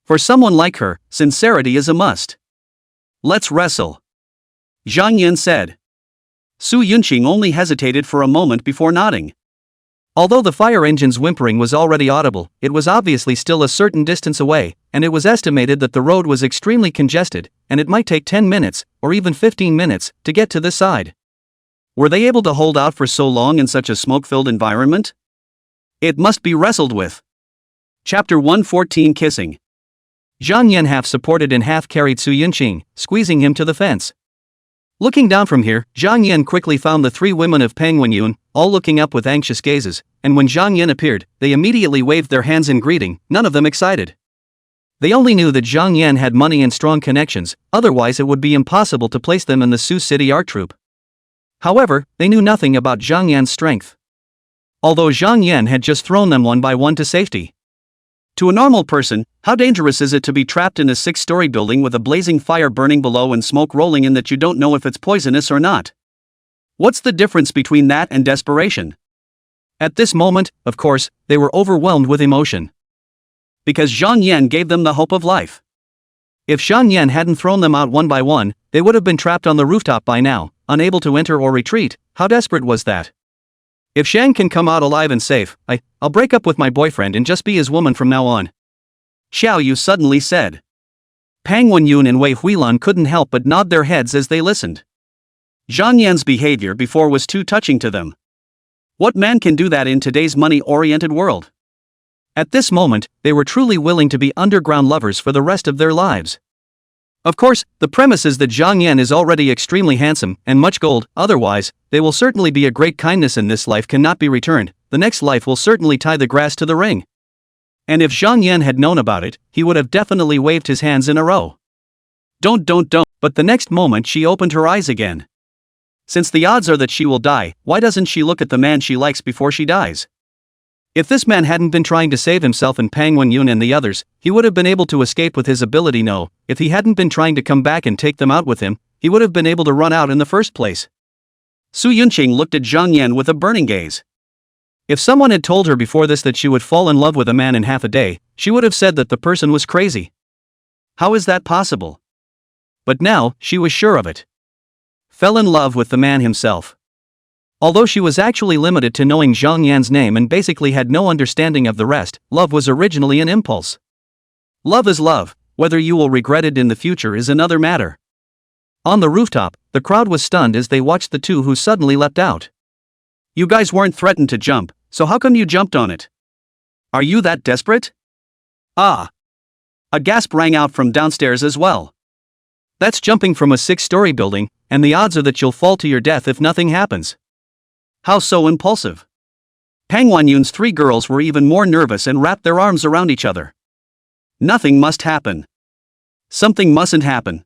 For someone like her, sincerity is a must. Let's wrestle. Zhang Yan said. Su Yunqing only hesitated for a moment before nodding. Although the fire engine's whimpering was already audible, it was obviously still a certain distance away, and it was estimated that the road was extremely congested, and it might take 10 minutes, or even 15 minutes, to get to this side. Were they able to hold out for so long in such a smoke-filled environment? It must be wrestled with. Chapter 114 Kissing. Zhang Yan half supported and half carried Su Yunqing, squeezing him to the fence. Looking down from here, Zhang Yan quickly found the three women of Penguin Yun, all looking up with anxious gazes, and when Zhang Yan appeared, they immediately waved their hands in greeting, none of them excited. They only knew that Zhang Yan had money and strong connections, otherwise it would be impossible to place them in the Sioux City art troupe. However, they knew nothing about Zhang Yan's strength. Although Zhang Yan had just thrown them one by one to safety. To a normal person, how dangerous is it to be trapped in a 6-story building with a blazing fire burning below and smoke rolling in that you don't know if it's poisonous or not? What's the difference between that and desperation? At this moment, of course, they were overwhelmed with emotion. Because Zhang Yan gave them the hope of life. If Zhang Yan hadn't thrown them out one by one, they would have been trapped on the rooftop by now, unable to enter or retreat. How desperate was that? If Shang can come out alive and safe, I'll break up with my boyfriend and just be his woman from now on. Xiao Yu suddenly said. Pang Wenyun and Wei Huilan couldn't help but nod their heads as they listened. Zhang Yan's behavior before was too touching to them. What man can do that in today's money-oriented world? At this moment, they were truly willing to be underground lovers for the rest of their lives. Of course, the premise is that Zhang Yan is already extremely handsome and much gold, otherwise, they will certainly be a great kindness in this life cannot be returned, the next life will certainly tie the grass to the ring. And if Zhang Yan had known about it, he would have definitely waved his hands in a row. Don't, but the next moment she opened her eyes again. Since the odds are that she will die, why doesn't she look at the man she likes before she dies? If this man hadn't been trying to save himself and Pang Wenyun and the others, he would have been able to escape with his ability. No, if he hadn't been trying to come back and take them out with him, he would have been able to run out in the first place. Su Yunqing looked at Zhang Yan with a burning gaze. If someone had told her before this that she would fall in love with a man in half a day, she would have said that the person was crazy. How is that possible? But now, she was sure of it. Fell in love with the man himself. Although she was actually limited to knowing Zhang Yan's name and basically had no understanding of the rest, love was originally an impulse. Love is love, whether you will regret it in the future is another matter. On the rooftop, the crowd was stunned as they watched the two who suddenly leapt out. You guys weren't threatened to jump, so how come you jumped on it? Are you that desperate? Ah! A gasp rang out from downstairs as well. That's jumping from a 6-story building, and the odds are that you'll fall to your death if nothing happens. How so impulsive? Pang Wenyun's 3 girls were even more nervous and wrapped their arms around each other. Nothing must happen. Something mustn't happen.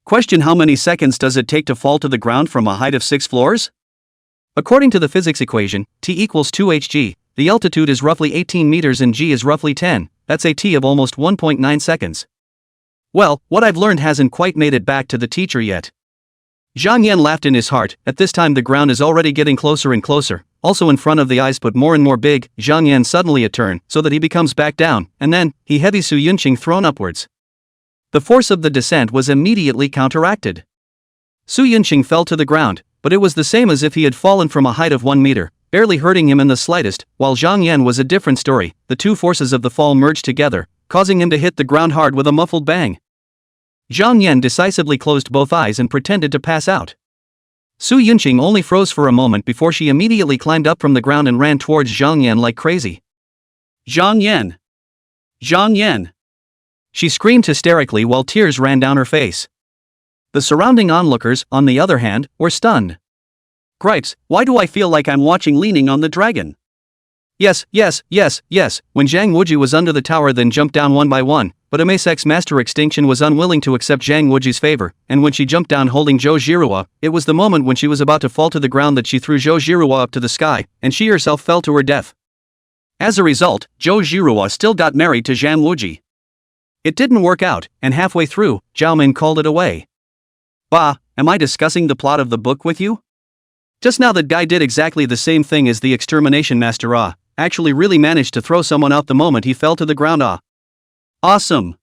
Question: how many seconds does it take to fall to the ground from a height of 6 floors? According to the physics equation, T equals 2hg, the altitude is roughly 18 meters and g is roughly 10, that's a T of almost 1.9 seconds. Well, what I've learned hasn't quite made it back to the teacher yet. Zhang Yan laughed in his heart. At this time the ground is already getting closer and closer, also in front of the eyes but more and more big. Zhang Yan suddenly a turn, so that he becomes back down, and then, he heavy Su Yunqing thrown upwards. The force of the descent was immediately counteracted. Su Yunqing fell to the ground, but it was the same as if he had fallen from a height of 1 meter, barely hurting him in the slightest, while Zhang Yan was a different story. The two forces of the fall merged together, causing him to hit the ground hard with a muffled bang. Zhang Yan decisively closed both eyes and pretended to pass out. Su Yunqing only froze for a moment before she immediately climbed up from the ground and ran towards Zhang Yan like crazy. Zhang Yan! Zhang Yan! She screamed hysterically while tears ran down her face. The surrounding onlookers, on the other hand, were stunned. Gripes, why do I feel like I'm watching Leaning on the Dragon? Yes, when Zhang Wuji was under the tower then jumped down one by one, but Amasek's Master Extinction was unwilling to accept Zhang Wuji's favor, and when she jumped down holding Zhou Zhirua, it was the moment when she was about to fall to the ground that she threw Zhou Zhirua up to the sky, and she herself fell to her death. As a result, Zhou Zhirua still got married to Zhang Wuji. It didn't work out, and halfway through, Zhao Min called it away. Bah, am I discussing the plot of the book with you? Just now that guy did exactly the same thing as the Extermination Master actually really managed to throw someone out the moment he fell to the ground. Awesome.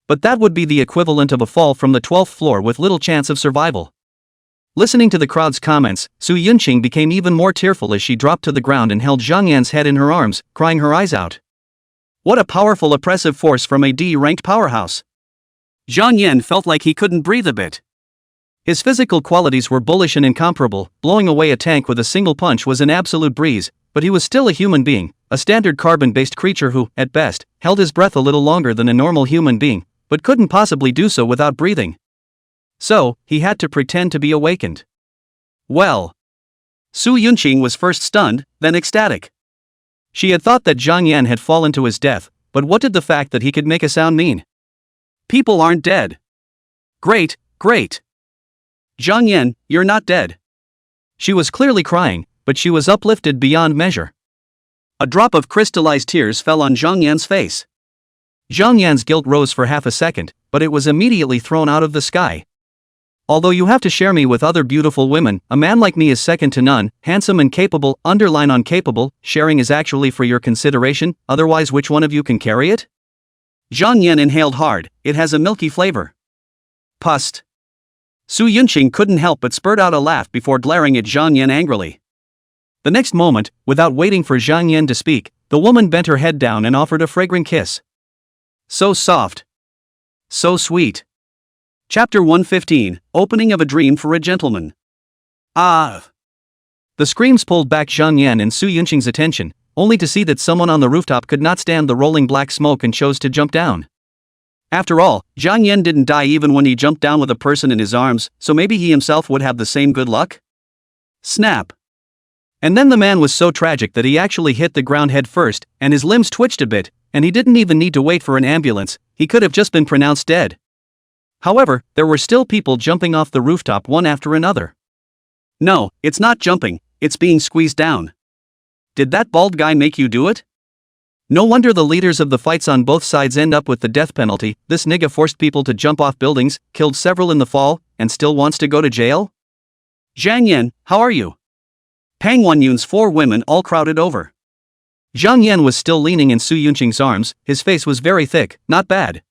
But that would be the equivalent of a fall from the 12th floor with little chance of survival. Listening to the crowd's comments, Su Yunqing became even more tearful as she dropped to the ground and held Zhang Yan's head in her arms, crying her eyes out. What a powerful oppressive force from a D-ranked powerhouse. Zhang Yan felt like he couldn't breathe a bit. His physical qualities were bullish and incomparable. Blowing away a tank with a single punch was an absolute breeze, but he was still a human being, a standard carbon-based creature who, at best, held his breath a little longer than a normal human being, but couldn't possibly do so without breathing. So, he had to pretend to be awakened. Well. Su Yunqing was first stunned, then ecstatic. She had thought that Zhang Yan had fallen to his death, but what did the fact that he could make a sound mean? People aren't dead. Great, great. Zhang Yan, you're not dead. She was clearly crying, but she was uplifted beyond measure. A drop of crystallized tears fell on Zhang Yan's face. Zhang Yan's guilt rose for half a second, but it was immediately thrown out of the sky. Although you have to share me with other beautiful women, a man like me is second to none, handsome and capable, underline on capable, sharing is actually for your consideration, otherwise which one of you can carry it? Zhang Yan inhaled hard, it has a milky flavor. Pust. Su Yunqing couldn't help but spurt out a laugh before glaring at Zhang Yan angrily. The next moment, without waiting for Zhang Yan to speak, the woman bent her head down and offered a fragrant kiss. So soft. So sweet. Chapter 115, Opening of a Dream for a Gentleman. Ah! The screams pulled back Zhang Yan and Su Yunqing's attention, only to see that someone on the rooftop could not stand the rolling black smoke and chose to jump down. After all, Zhang Yan didn't die even when he jumped down with a person in his arms, so maybe he himself would have the same good luck? Snap! And then the man was so tragic that he actually hit the ground head first, and his limbs twitched a bit, and he didn't even need to wait for an ambulance, he could have just been pronounced dead. However, there were still people jumping off the rooftop one after another. No, it's not jumping, it's being squeezed down. Did that bald guy make you do it? No wonder the leaders of the fights on both sides end up with the death penalty. This nigga forced people to jump off buildings, killed several in the fall, and still wants to go to jail? Zhang Yan, how are you? Pang Wanyun's 4 women all crowded over. Zhang Yan was still leaning in Su Yunqing's arms, his face was very thick, not bad.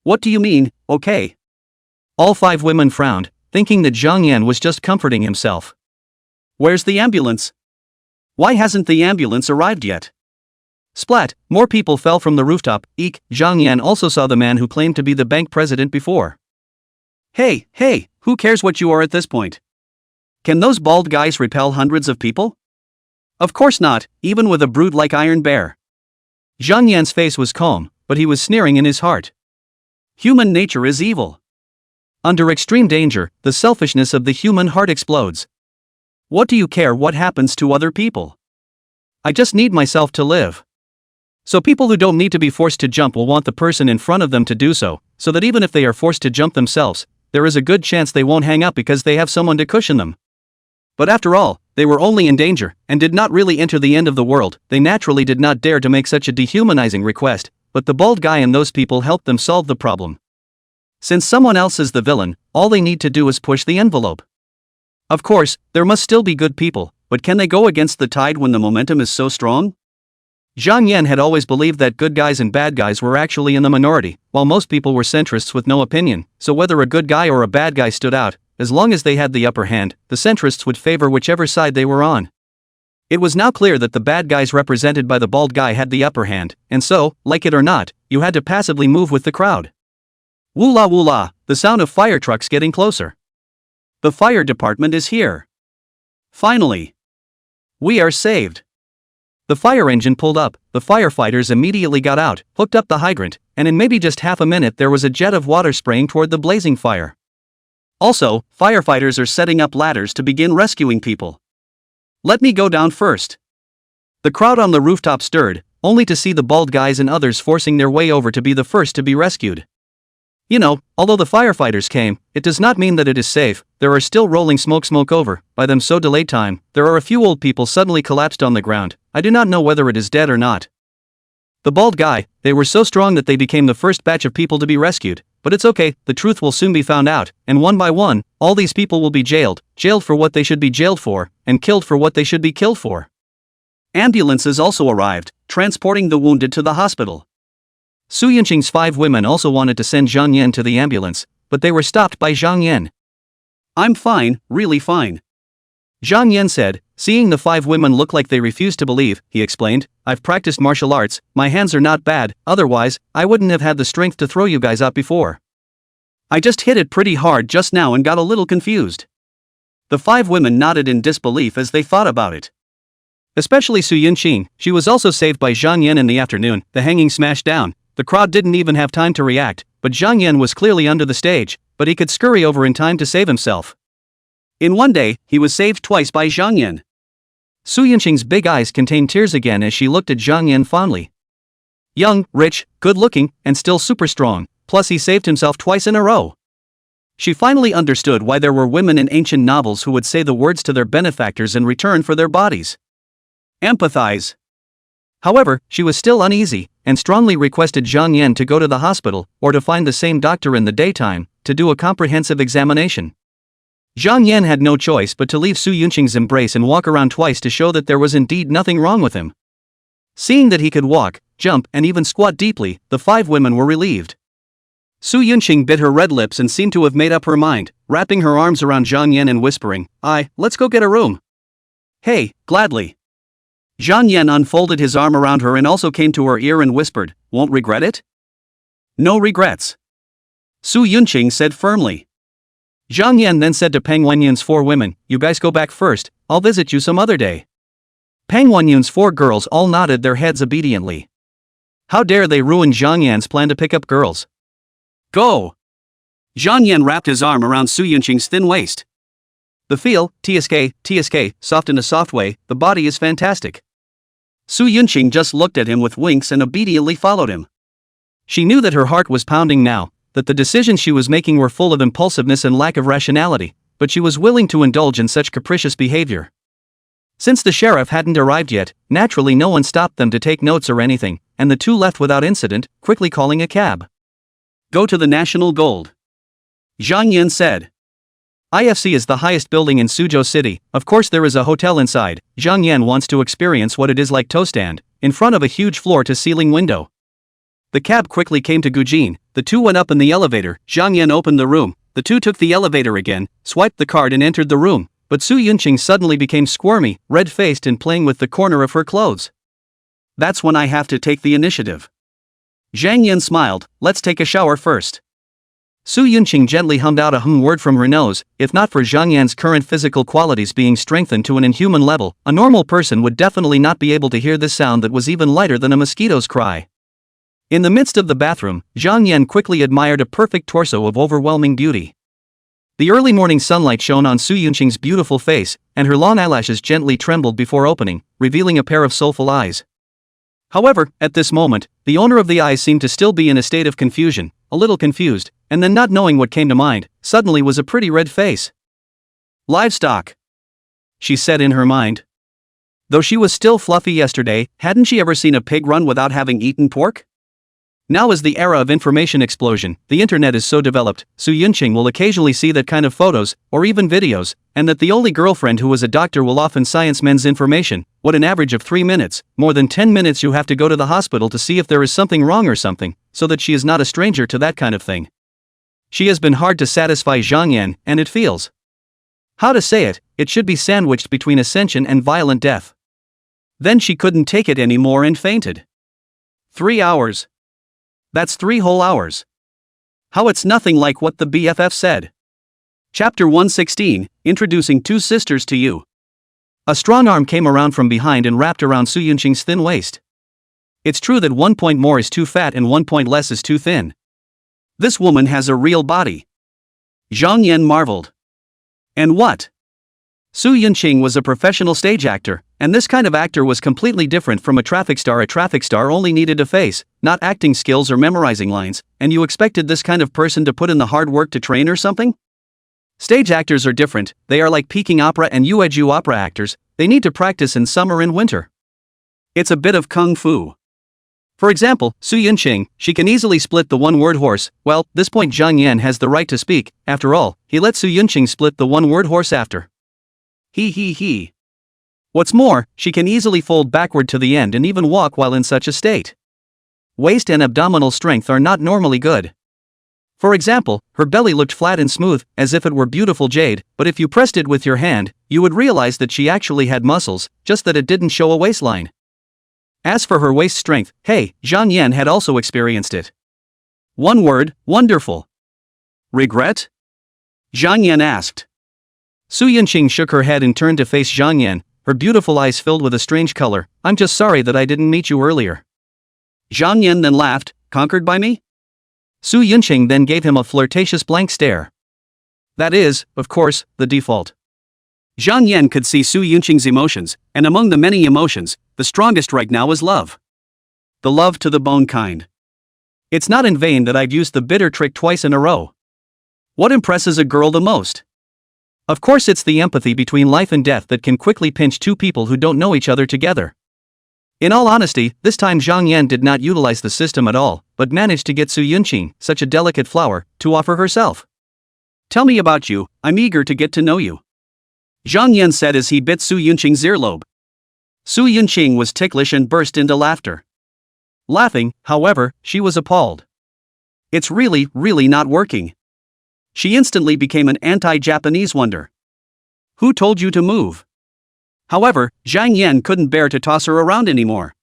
What do you mean, okay? All 5 women frowned, thinking that Zhang Yan was just comforting himself. Where's the ambulance? Why hasn't the ambulance arrived yet? Splat, more people fell from the rooftop. Eek, Zhang Yan also saw the man who claimed to be the bank president before. Hey, who cares what you are at this point? Can those bald guys repel hundreds of people? Of course not, even with a brood like Iron Bear. Zhang Yan's face was calm, but he was sneering in his heart. Human nature is evil. Under extreme danger, the selfishness of the human heart explodes. What do you care what happens to other people? I just need myself to live. So people who don't need to be forced to jump will want the person in front of them to do so that even if they are forced to jump themselves, there is a good chance they won't hang up because they have someone to cushion them. But after all, they were only in danger, and did not really enter the end of the world. They naturally did not dare to make such a dehumanizing request, but the bald guy and those people helped them solve the problem. Since someone else is the villain, all they need to do is push the envelope. Of course, there must still be good people, but can they go against the tide when the momentum is so strong? Zhang Yan had always believed that good guys and bad guys were actually in the minority, while most people were centrists with no opinion, so whether a good guy or a bad guy stood out, as long as they had the upper hand, the centrists would favor whichever side they were on. It was now clear that the bad guys represented by the bald guy had the upper hand, and so, like it or not, you had to passively move with the crowd. Woo-la woo-la, the sound of fire trucks getting closer. The fire department is here. Finally. We are saved. The fire engine pulled up, the firefighters immediately got out, hooked up the hydrant, and in maybe just half a minute there was a jet of water spraying toward the blazing fire. Also, firefighters are setting up ladders to begin rescuing people. Let me go down first. The crowd on the rooftop stirred, only to see the bald guys and others forcing their way over to be the first to be rescued. You know, although the firefighters came, it does not mean that it is safe. There are still rolling smoke over, by them so delayed time. There are a few old people suddenly collapsed on the ground. I do not know whether it is dead or not. The bald guy, they were so strong that they became the first batch of people to be rescued. But it's okay, the truth will soon be found out, and one by one, all these people will be jailed for what they should be jailed for, and killed for what they should be killed for. Ambulances also arrived, transporting the wounded to the hospital. Su Yunqing's 5 women also wanted to send Zhang Yan to the ambulance, but they were stopped by Zhang Yan. I'm fine, really fine. Zhang Yan said, seeing the 5 women look like they refused to believe, he explained, I've practiced martial arts, my hands are not bad, otherwise, I wouldn't have had the strength to throw you guys out before. I just hit it pretty hard just now and got a little confused. The 5 women nodded in disbelief as they thought about it. Especially Su Yunqing, she was also saved by Zhang Yan in the afternoon, the hanging smashed down. The crowd didn't even have time to react, but Zhang Yan was clearly under the stage, but he could scurry over in time to save himself. In one day, he was saved twice by Zhang Yan. Su Yunqing's big eyes contained tears again as she looked at Zhang Yan fondly. Young, rich, good-looking, and still super strong, plus he saved himself twice in a row. She finally understood why there were women in ancient novels who would say the words to their benefactors in return for their bodies. Empathize. However, she was still uneasy, and strongly requested Zhang Yan to go to the hospital, or to find the same doctor in the daytime, to do a comprehensive examination. Zhang Yan had no choice but to leave Su Yunqing's embrace and walk around twice to show that there was indeed nothing wrong with him. Seeing that he could walk, jump, and even squat deeply, the 5 women were relieved. Su Yunqing bit her red lips and seemed to have made up her mind, wrapping her arms around Zhang Yan and whispering, let's go get a room. Hey, gladly. Zhang Yan unfolded his arm around her and also came to her ear and whispered, won't regret it? No regrets. Su Yunqing said firmly. Zhang Yan then said to Peng Wenyun's 4 women, you guys go back first, I'll visit you some other day. Peng Wenyun's 4 girls all nodded their heads obediently. How dare they ruin Zhang Yan's plan to pick up girls? Go! Zhang Yan wrapped his arm around Su Yunqing's thin waist. The feel, TSK, soft in a soft way, the body is fantastic. Su Yunqing just looked at him with winks and obediently followed him. She knew that her heart was pounding now, that the decisions she was making were full of impulsiveness and lack of rationality, but she was willing to indulge in such capricious behavior. Since the sheriff hadn't arrived yet, naturally no one stopped them to take notes or anything, and the 2 left without incident, quickly calling a cab. Go to the National Gold. Zhang Yan said. IFC is the highest building in Suzhou City, of course there is a hotel inside. Zhang Yan wants to experience what it is like to stand in front of a huge floor-to-ceiling window. The cab quickly came to Gujin, the 2 went up in the elevator, Zhang Yan opened the room, the 2 took the elevator again, swiped the card and entered the room, but Su Yunqing suddenly became squirmy, red-faced and playing with the corner of her clothes. That's when I have to take the initiative. Zhang Yan smiled, let's take a shower first. Su Yunqing gently hummed out a word from her nose. If not for Zhang Yan's current physical qualities being strengthened to an inhuman level, a normal person would definitely not be able to hear this sound that was even lighter than a mosquito's cry. In the midst of the bathroom, Zhang Yan quickly admired a perfect torso of overwhelming beauty. The early morning sunlight shone on Su Yunqing's beautiful face, and her long eyelashes gently trembled before opening, revealing a pair of soulful eyes. However, at this moment, the owner of the eyes seemed to still be in a state of confusion, a little confused, and then not knowing what came to mind, suddenly was a pretty red face. Livestock, she said in her mind. Though she was still fluffy yesterday, hadn't she ever seen a pig run without having eaten pork? Now is the era of information explosion, the internet is so developed, Su Yunqing will occasionally see that kind of photos, or even videos, and that the only girlfriend who was a doctor will often science men's information, what an average of 3 minutes, more than 10 minutes you have to go to the hospital to see if there is something wrong or something, so that she is not a stranger to that kind of thing. She has been hard to satisfy Zhang Yan, and it feels. How to say it, it should be sandwiched between ascension and violent death. Then she couldn't take it anymore and fainted. 3 hours. That's 3 whole hours. How it's nothing like what the BFF said. Chapter 116, Introducing 2 Sisters to You. A strong arm came around from behind and wrapped around Su Yunqing's thin waist. It's true that 1 point more is too fat and 1 point less is too thin. This woman has a real body. Zhang Yan marveled. And what? Su Yunqing was a professional stage actor, and this kind of actor was completely different from a traffic star. A traffic star only needed a face, not acting skills or memorizing lines, and you expected this kind of person to put in the hard work to train or something? Stage actors are different, they are like Peking opera and Yueju opera actors, they need to practice in summer and winter. It's a bit of kung fu. For example, Su Yunqing, she can easily split the one-word horse. Well, this point Zhang Yan has the right to speak, after all, he let Su Yunqing split the one-word horse after. He. What's more, she can easily fold backward to the end and even walk while in such a state. Waist and abdominal strength are not normally good. For example, her belly looked flat and smooth, as if it were beautiful jade, but if you pressed it with your hand, you would realize that she actually had muscles, just that it didn't show a waistline. As for her waist strength, hey, Zhang Yan had also experienced it. One word, wonderful. Regret? Zhang Yan asked. Su Yunqing shook her head and turned to face Zhang Yan, her beautiful eyes filled with a strange color. I'm just sorry that I didn't meet you earlier. Zhang Yan then laughed, conquered by me? Su Yunqing then gave him a flirtatious blank stare. That is, of course, the default. Zhang Yan could see Su Yunqing's emotions, and among the many emotions, the strongest right now is love. The love to the bone kind. It's not in vain that I've used the bitter trick twice in a row. What impresses a girl the most? Of course, it's the empathy between life and death that can quickly pinch two people who don't know each other together. In all honesty, this time Zhang Yan did not utilize the system at all, but managed to get Su Yunqing, such a delicate flower, to offer herself. Tell me about you, I'm eager to get to know you. Zhang Yan said as he bit Su Yunqing's earlobe. Su Yunqing was ticklish and burst into laughter. Laughing, however, she was appalled. It's really not working. She instantly became an anti-Japanese wonder. Who told you to move? However, Zhang Yan couldn't bear to toss her around anymore.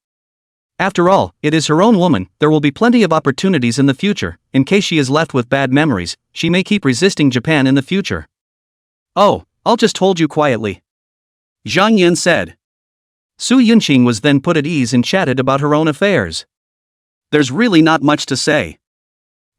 After all, it is her own woman, there will be plenty of opportunities in the future. In case she is left with bad memories, she may keep resisting Japan in the future. Oh, I'll just hold you quietly. Zhang Yan said. Su Yunqing was then put at ease and chatted about her own affairs. There's really not much to say.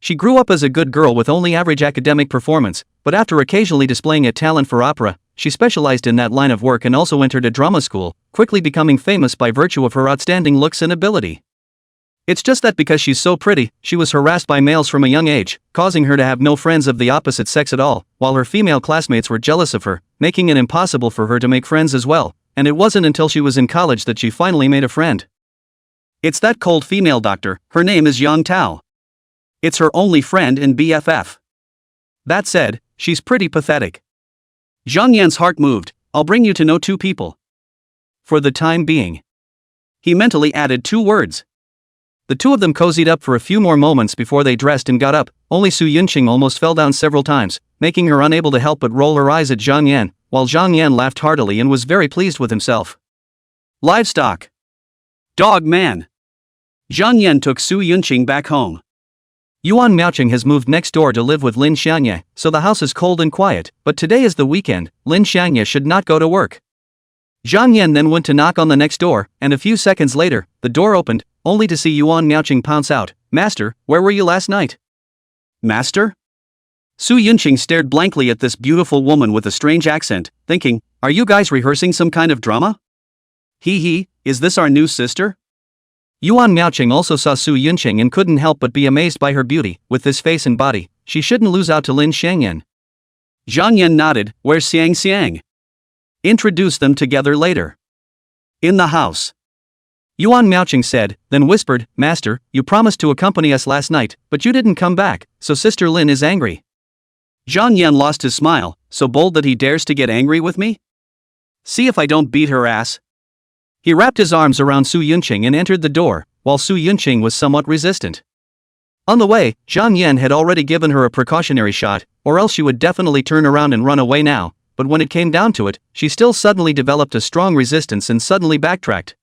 She grew up as a good girl with only average academic performance, but after occasionally displaying a talent for opera, she specialized in that line of work and also entered a drama school, quickly becoming famous by virtue of her outstanding looks and ability. It's just that because she's so pretty, she was harassed by males from a young age, causing her to have no friends of the opposite sex at all, while her female classmates were jealous of her, making it impossible for her to make friends as well, and it wasn't until she was in college that she finally made a friend. It's that cold female doctor, her name is Yang Tao. It's her only friend and BFF. That said, she's pretty pathetic. Zhang Yan's heart moved. I'll bring you to know two people. For the time being. He mentally added two words. The two of them cozied up for a few more moments before they dressed and got up. Only Su Yunqing almost fell down several times, making her unable to help but roll her eyes at Zhang Yan, while Zhang Yan laughed heartily and was very pleased with himself. Livestock. Dog man. Zhang Yan took Su Yunqing back home. Yuan Miaoqing has moved next door to live with Lin Xiangye, so the house is cold and quiet, but today is the weekend, Lin Xiangye should not go to work. Zhang Yan then went to knock on the next door, and a few seconds later, the door opened, only to see Yuan Miaoqing pounce out. Master, where were you last night? Master? Su Yunqing stared blankly at this beautiful woman with a strange accent, thinking, are you guys rehearsing some kind of drama? Is this our new sister? Yuan Miaoqing also saw Su Yunqing and couldn't help but be amazed by her beauty. With this face and body, she shouldn't lose out to Lin Xiangyan. Zhang Yan nodded. Where's Xiang? Introduce them together later. In the house. Yuan Miaoqing said, then whispered, Master, you promised to accompany us last night, but you didn't come back, so Sister Lin is angry. Zhang Yan lost his smile. So bold that he dares to get angry with me? See if I don't beat her ass. He wrapped his arms around Su Yunqing and entered the door, while Su Yunqing was somewhat resistant. On the way, Zhang Yan had already given her a precautionary shot, or else she would definitely turn around and run away now, but when it came down to it, she still suddenly developed a strong resistance and suddenly backtracked.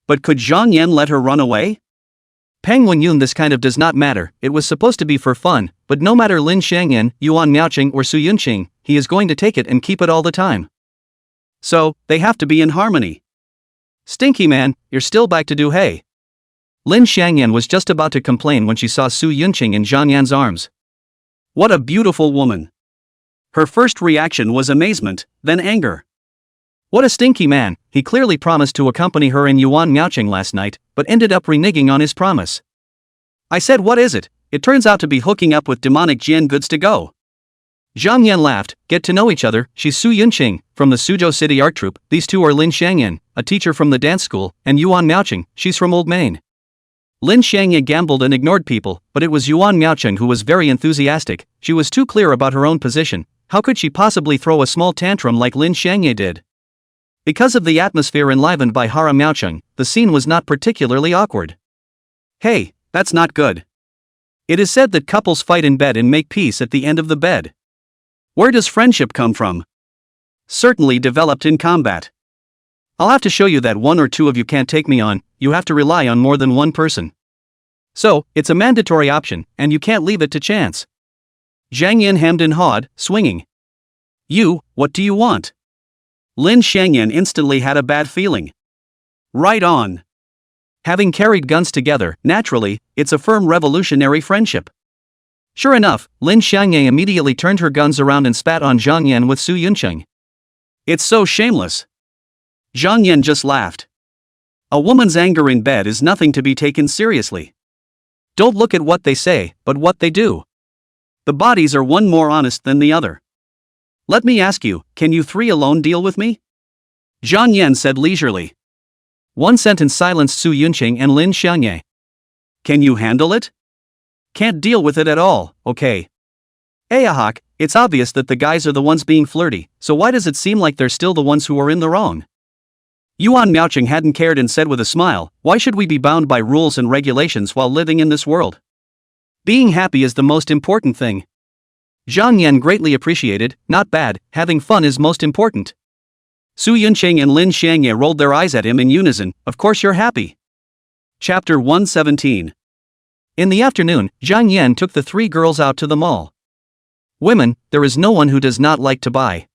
But could Zhang Yan let her run away? Peng Wenyun, this kind of does not matter, it was supposed to be for fun, but no matter Lin Xiangyan, Yuan Miaoqing or Su Yunqing, he is going to take it and keep it all the time. So, they have to be in harmony. Stinky man, you're still back to do hay. Lin Xiangyan was just about to complain when she saw Su Yunqing in Zhang Yan's arms. What a beautiful woman. Her first reaction was amazement, then anger. What a stinky man, he clearly promised to accompany her and Yuan Miaoqing last night, but ended up reneging on his promise. I said what is it? It turns out to be hooking up with demonic Jian goods to go. Zhang Yan laughed. Get to know each other, she's Su Yunqing, from the Suzhou City Art Troupe, these two are Lin Xiangyan, a teacher from the dance school, and Yuan Miaoqing, she's from Old Main. Lin Xiangyan gambled and ignored people, but it was Yuan Miaoqing who was very enthusiastic. She was too clear about her own position. How could she possibly throw a small tantrum like Lin Xiangyan did? Because of the atmosphere enlivened by Hara Miaoqing, the scene was not particularly awkward. Hey, that's not good. It is said that couples fight in bed and make peace at the end of the bed. Where does friendship come from? Certainly developed in combat. I'll have to show you that one or two of you can't take me on, you have to rely on more than one person. So, it's a mandatory option, and you can't leave it to chance. Zhang Yan hemmed and hawed, swinging. You, what do you want? Lin Xiangyan instantly had a bad feeling. Right on. Having carried guns together, naturally, it's a firm revolutionary friendship. Sure enough, Lin Xianghui immediately turned her guns around and spat on Zhang Yan with Su Yunqing. It's so shameless. Zhang Yan just laughed. A woman's anger in bed is nothing to be taken seriously. Don't look at what they say, but what they do. The bodies are one more honest than the other. Let me ask you, can you three alone deal with me? Zhang Yan said leisurely. One sentence silenced Su Yunqing and Lin Xianghui. Can you handle it? Can't deal with it at all, okay. Ayahawk, it's obvious that the guys are the ones being flirty, so why does it seem like they're still the ones who are in the wrong? Yuan Miaoqing hadn't cared and said with a smile, why should we be bound by rules and regulations while living in this world? Being happy is the most important thing. Zhang Yan greatly appreciated, not bad, having fun is most important. Su Yunqing and Lin Xianghui rolled their eyes at him in unison, of course you're happy. Chapter 117. In the afternoon, Zhang Yan took the three girls out to the mall. Women, there is no one who does not like to buy.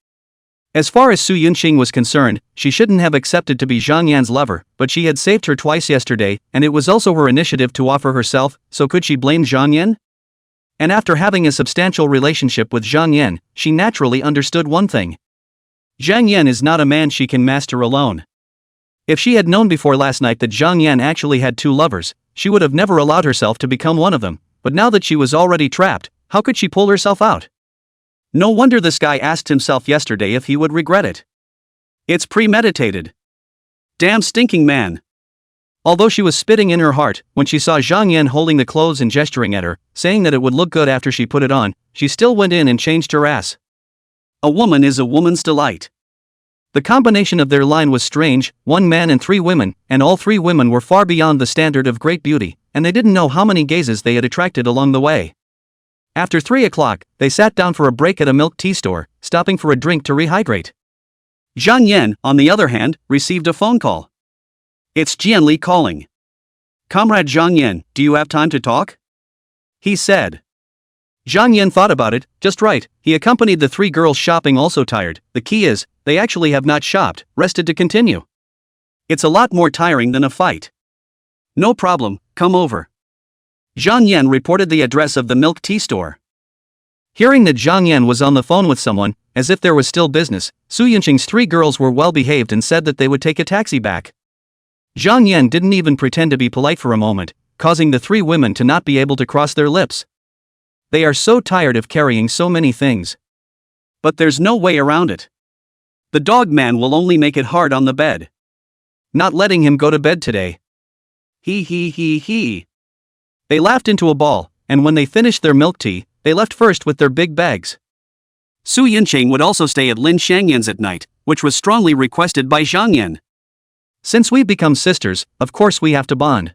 As far as Su Yunqing was concerned, she shouldn't have accepted to be Zhang Yan's lover, but she had saved her twice yesterday, and it was also her initiative to offer herself, so could she blame Zhang Yan? And after having a substantial relationship with Zhang Yan, she naturally understood one thing. Zhang Yan is not a man she can master alone. If she had known before last night that Zhang Yan actually had two lovers, she would have never allowed herself to become one of them, but now that she was already trapped, how could she pull herself out? No wonder this guy asked himself yesterday if he would regret it. It's premeditated. Damn stinking man. Although she was spitting in her heart, when she saw Zhang Yan holding the clothes and gesturing at her, saying that it would look good after she put it on, she still went in and changed her ass. A woman is a woman's delight. The combination of their line was strange, one man and three women, and all three women were far beyond the standard of great beauty, and they didn't know how many gazes they had attracted along the way. After 3 o'clock, they sat down for a break at a milk tea store, stopping for a drink to rehydrate. Zhang Yan, on the other hand, received a phone call. It's Jianli calling. Comrade Zhang Yan, do you have time to talk? He said. Zhang Yan thought about it, just right, he accompanied the three girls shopping also tired, the key is, they actually have not shopped, rested to continue. It's a lot more tiring than a fight. No problem, come over. Zhang Yan reported the address of the milk tea store. Hearing that Zhang Yan was on the phone with someone, as if there was still business, Su Yunqing's three girls were well behaved and said that they would take a taxi back. Zhang Yan didn't even pretend to be polite for a moment, causing the three women to not be able to cross their lips. They are so tired of carrying so many things. But there's no way around it. The dog man will only make it hard on the bed. Not letting him go to bed today. He. They laughed into a ball, and when they finished their milk tea, they left first with their big bags. Su Yunqing would also stay at Lin Xiangyan's at night, which was strongly requested by Zhang Yan. Since we've become sisters, of course we have to bond.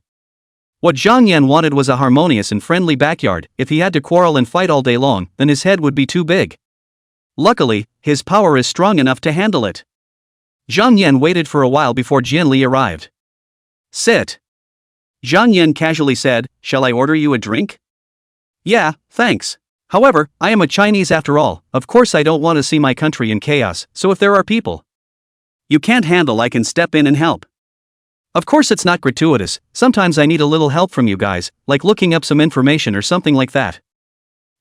What Zhang Yan wanted was a harmonious and friendly backyard. If he had to quarrel and fight all day long, then his head would be too big. Luckily, his power is strong enough to handle it. Zhang Yan waited for a while before Jianli arrived. Sit. Zhang Yan casually said, shall I order you a drink? Yeah, thanks. However, I am a Chinese after all, of course I don't want to see my country in chaos, so if there are people you can't handle I can step in and help. Of course it's not gratuitous, sometimes I need a little help from you guys, like looking up some information or something like that.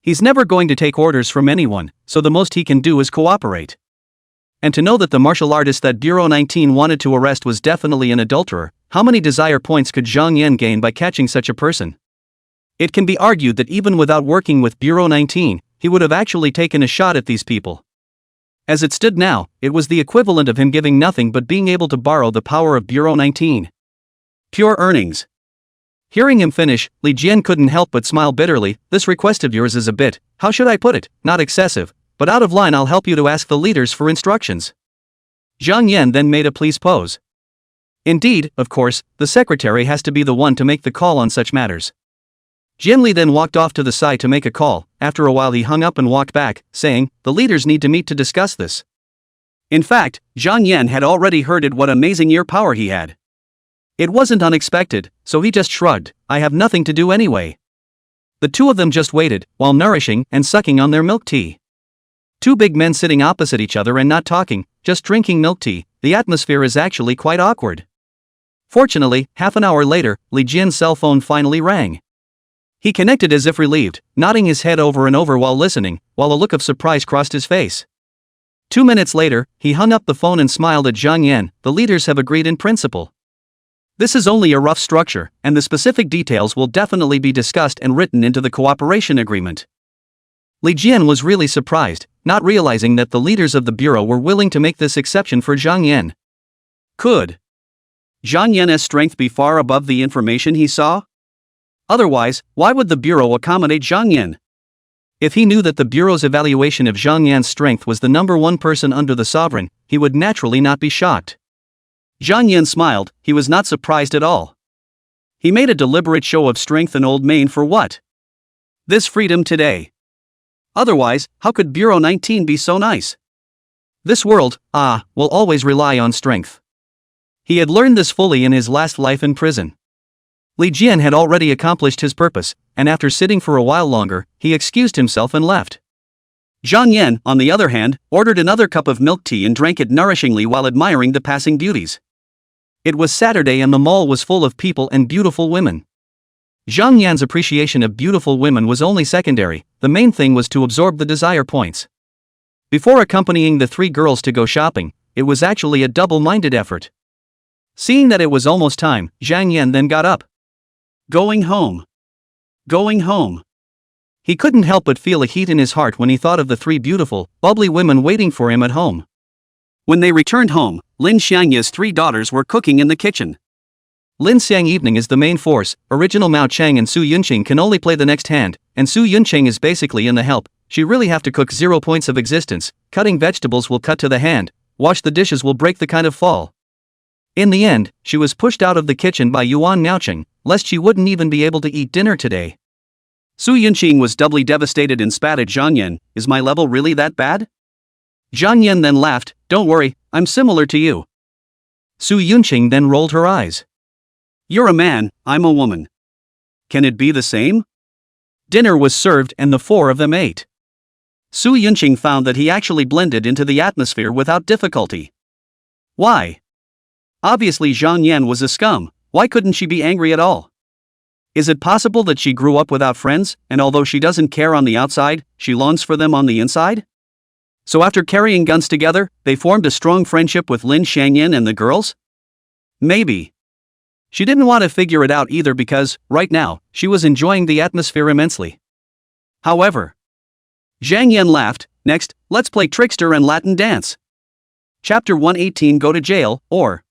He's never going to take orders from anyone, so the most he can do is cooperate. And to know that the martial artist that Bureau 19 wanted to arrest was definitely an adulterer, how many desire points could Zhang Yan gain by catching such a person? It can be argued that even without working with Bureau 19, he would have actually taken a shot at these people. As it stood now, it was the equivalent of him giving nothing but being able to borrow the power of Bureau 19. Pure earnings. Hearing him finish, Li Jian couldn't help but smile bitterly. This request of yours is a bit, how should I put it, not excessive, but out of line. I'll help you to ask the leaders for instructions. Zhang Yan then made a please pose. Indeed, of course, the secretary has to be the one to make the call on such matters. Jianli then walked off to the side to make a call. After a while he hung up and walked back, saying, the leaders need to meet to discuss this. In fact, Zhang Yan had already heard what amazing ear power he had. It wasn't unexpected, so he just shrugged, I have nothing to do anyway. The two of them just waited, while nourishing and sucking on their milk tea. Two big men sitting opposite each other and not talking, just drinking milk tea, the atmosphere is actually quite awkward. Fortunately, half an hour later, Li Jian's cell phone finally rang. He connected as if relieved, nodding his head over and over while listening, while a look of surprise crossed his face. 2 minutes later, he hung up the phone and smiled at Zhang Yan. The leaders have agreed in principle. This is only a rough structure, and the specific details will definitely be discussed and written into the cooperation agreement. Li Jian was really surprised, not realizing that the leaders of the bureau were willing to make this exception for Zhang Yan. Could Zhang Yan's strength be far above the information he saw? Otherwise, why would the bureau accommodate Zhang Yan? If he knew that the bureau's evaluation of Zhang Yan's strength was the number one person under the sovereign, he would naturally not be shocked. Zhang Yan smiled. He was not surprised at all. He made a deliberate show of strength in Old Main for what? This freedom today. Otherwise, how could Bureau 19 be so nice? This world, will always rely on strength. He had learned this fully in his last life in prison. Li Jian had already accomplished his purpose, and after sitting for a while longer, he excused himself and left. Zhang Yan, on the other hand, ordered another cup of milk tea and drank it nourishingly while admiring the passing beauties. It was Saturday and the mall was full of people and beautiful women. Zhang Yan's appreciation of beautiful women was only secondary, the main thing was to absorb the desire points. Before accompanying the 3 girls to go shopping, it was actually a double-minded effort. Seeing that it was almost time, Zhang Yan then got up. Going home. Going home. He couldn't help but feel a heat in his heart when he thought of the 3 beautiful, bubbly women waiting for him at home. When they returned home, Lin Xiangya's 3 daughters were cooking in the kitchen. Lin Xiang evening is the main force, original Mao Chang and Su Yunqing can only play the next hand, and Su Yunqing is basically in the help. She really have to cook 0 points of existence, cutting vegetables will cut to the hand, wash the dishes will break the kind of fall. In the end, she was pushed out of the kitchen by Yuan Miaocheng, lest she wouldn't even be able to eat dinner today. Su Yunqing was doubly devastated and spat at Zhang Yan. Is my level really that bad? Zhang Yan then laughed. Don't worry, I'm similar to you. Su Yunqing then rolled her eyes. You're a man, I'm a woman. Can it be the same? Dinner was served and the 4 of them ate. Su Yunqing found that he actually blended into the atmosphere without difficulty. Why? Obviously Zhang Yan was a scum. Why couldn't she be angry at all? Is it possible that she grew up without friends, and although she doesn't care on the outside, she longs for them on the inside? So after carrying guns together, they formed a strong friendship with Lin Xiangyan and the girls? Maybe. She didn't want to figure it out either because, right now, she was enjoying the atmosphere immensely. However, Zhang Yan laughed. Next, let's play trickster and Latin dance. Chapter 118 Go to jail, or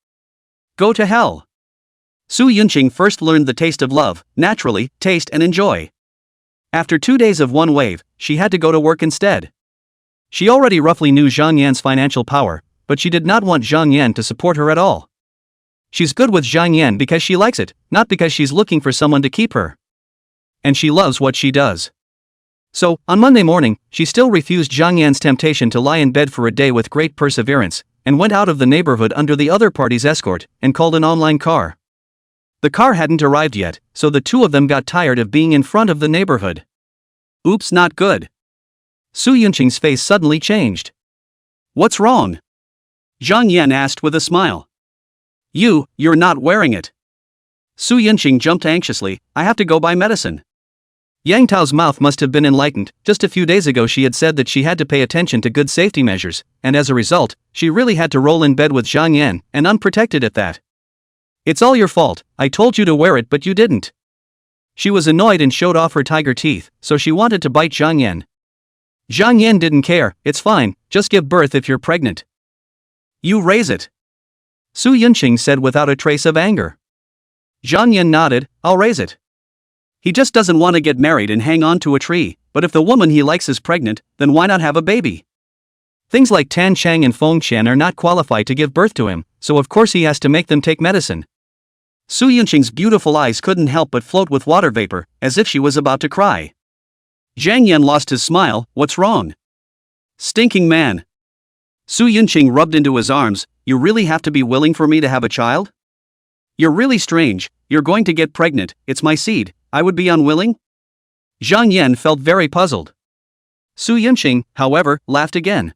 Go to hell. Su Yunqing first learned the taste of love, naturally, taste and enjoy. After 2 days of one wave, she had to go to work instead. She already roughly knew Zhang Yan's financial power, but she did not want Zhang Yan to support her at all. She's good with Zhang Yan because she likes it, not because she's looking for someone to keep her. And she loves what she does. So, on Monday morning, she still refused Zhang Yan's temptation to lie in bed for a day with great perseverance, and went out of the neighborhood under the other party's escort, and called an online car. The car hadn't arrived yet, so the 2 of them got tired of being in front of the neighborhood. Oops, not good. Su Yunqing's face suddenly changed. What's wrong? Zhang Yan asked with a smile. You're not wearing it. Su Yunqing jumped anxiously. I have to go buy medicine. Yang Tao's mouth must have been enlightened. Just a few days ago she had said that she had to pay attention to good safety measures, and as a result, she really had to roll in bed with Zhang Yan, and unprotected at that. It's all your fault, I told you to wear it but you didn't. She was annoyed and showed off her tiger teeth, so she wanted to bite Zhang Yan. Zhang Yan didn't care. It's fine, just give birth if you're pregnant. You raise it. Su Yunqing said without a trace of anger. Zhang Yan nodded. I'll raise it. He just doesn't want to get married and hang on to a tree, but if the woman he likes is pregnant, then why not have a baby? Things like Tan Chang and Feng Qian are not qualified to give birth to him, so of course he has to make them take medicine. Su Yunqing's beautiful eyes couldn't help but float with water vapor, as if she was about to cry. Zhang Yan lost his smile. What's wrong? Stinking man. Su Yunqing rubbed into his arms. You really have to be willing for me to have a child? You're really strange. You're going to get pregnant. It's my seed. I would be unwilling? Zhang Yan felt very puzzled. Su Yunqing, however, laughed again.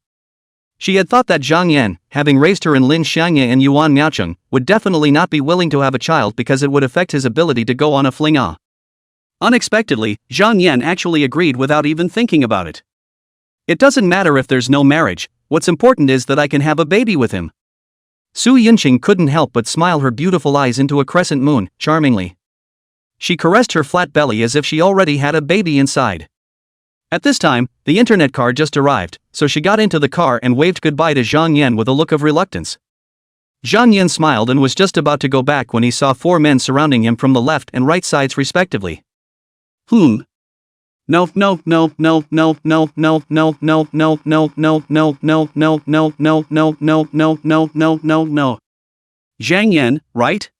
She had thought that Zhang Yan, having raised her in Lin Xiangye and Yuan Miaocheng, would definitely not be willing to have a child because it would affect his ability to go on a fling. Unexpectedly, Zhang Yan actually agreed without even thinking about it. It doesn't matter if there's no marriage, what's important is that I can have a baby with him. Su Yunqing couldn't help but smile her beautiful eyes into a crescent moon, charmingly. She caressed her flat belly as if she already had a baby inside. At this time, the internet car just arrived, so she got into the car and waved goodbye to Zhang Yan with a look of reluctance. Zhang Yan smiled and was just about to go back when he saw 4 men surrounding him from the left and right sides respectively. No. No. Zhang Yan, right?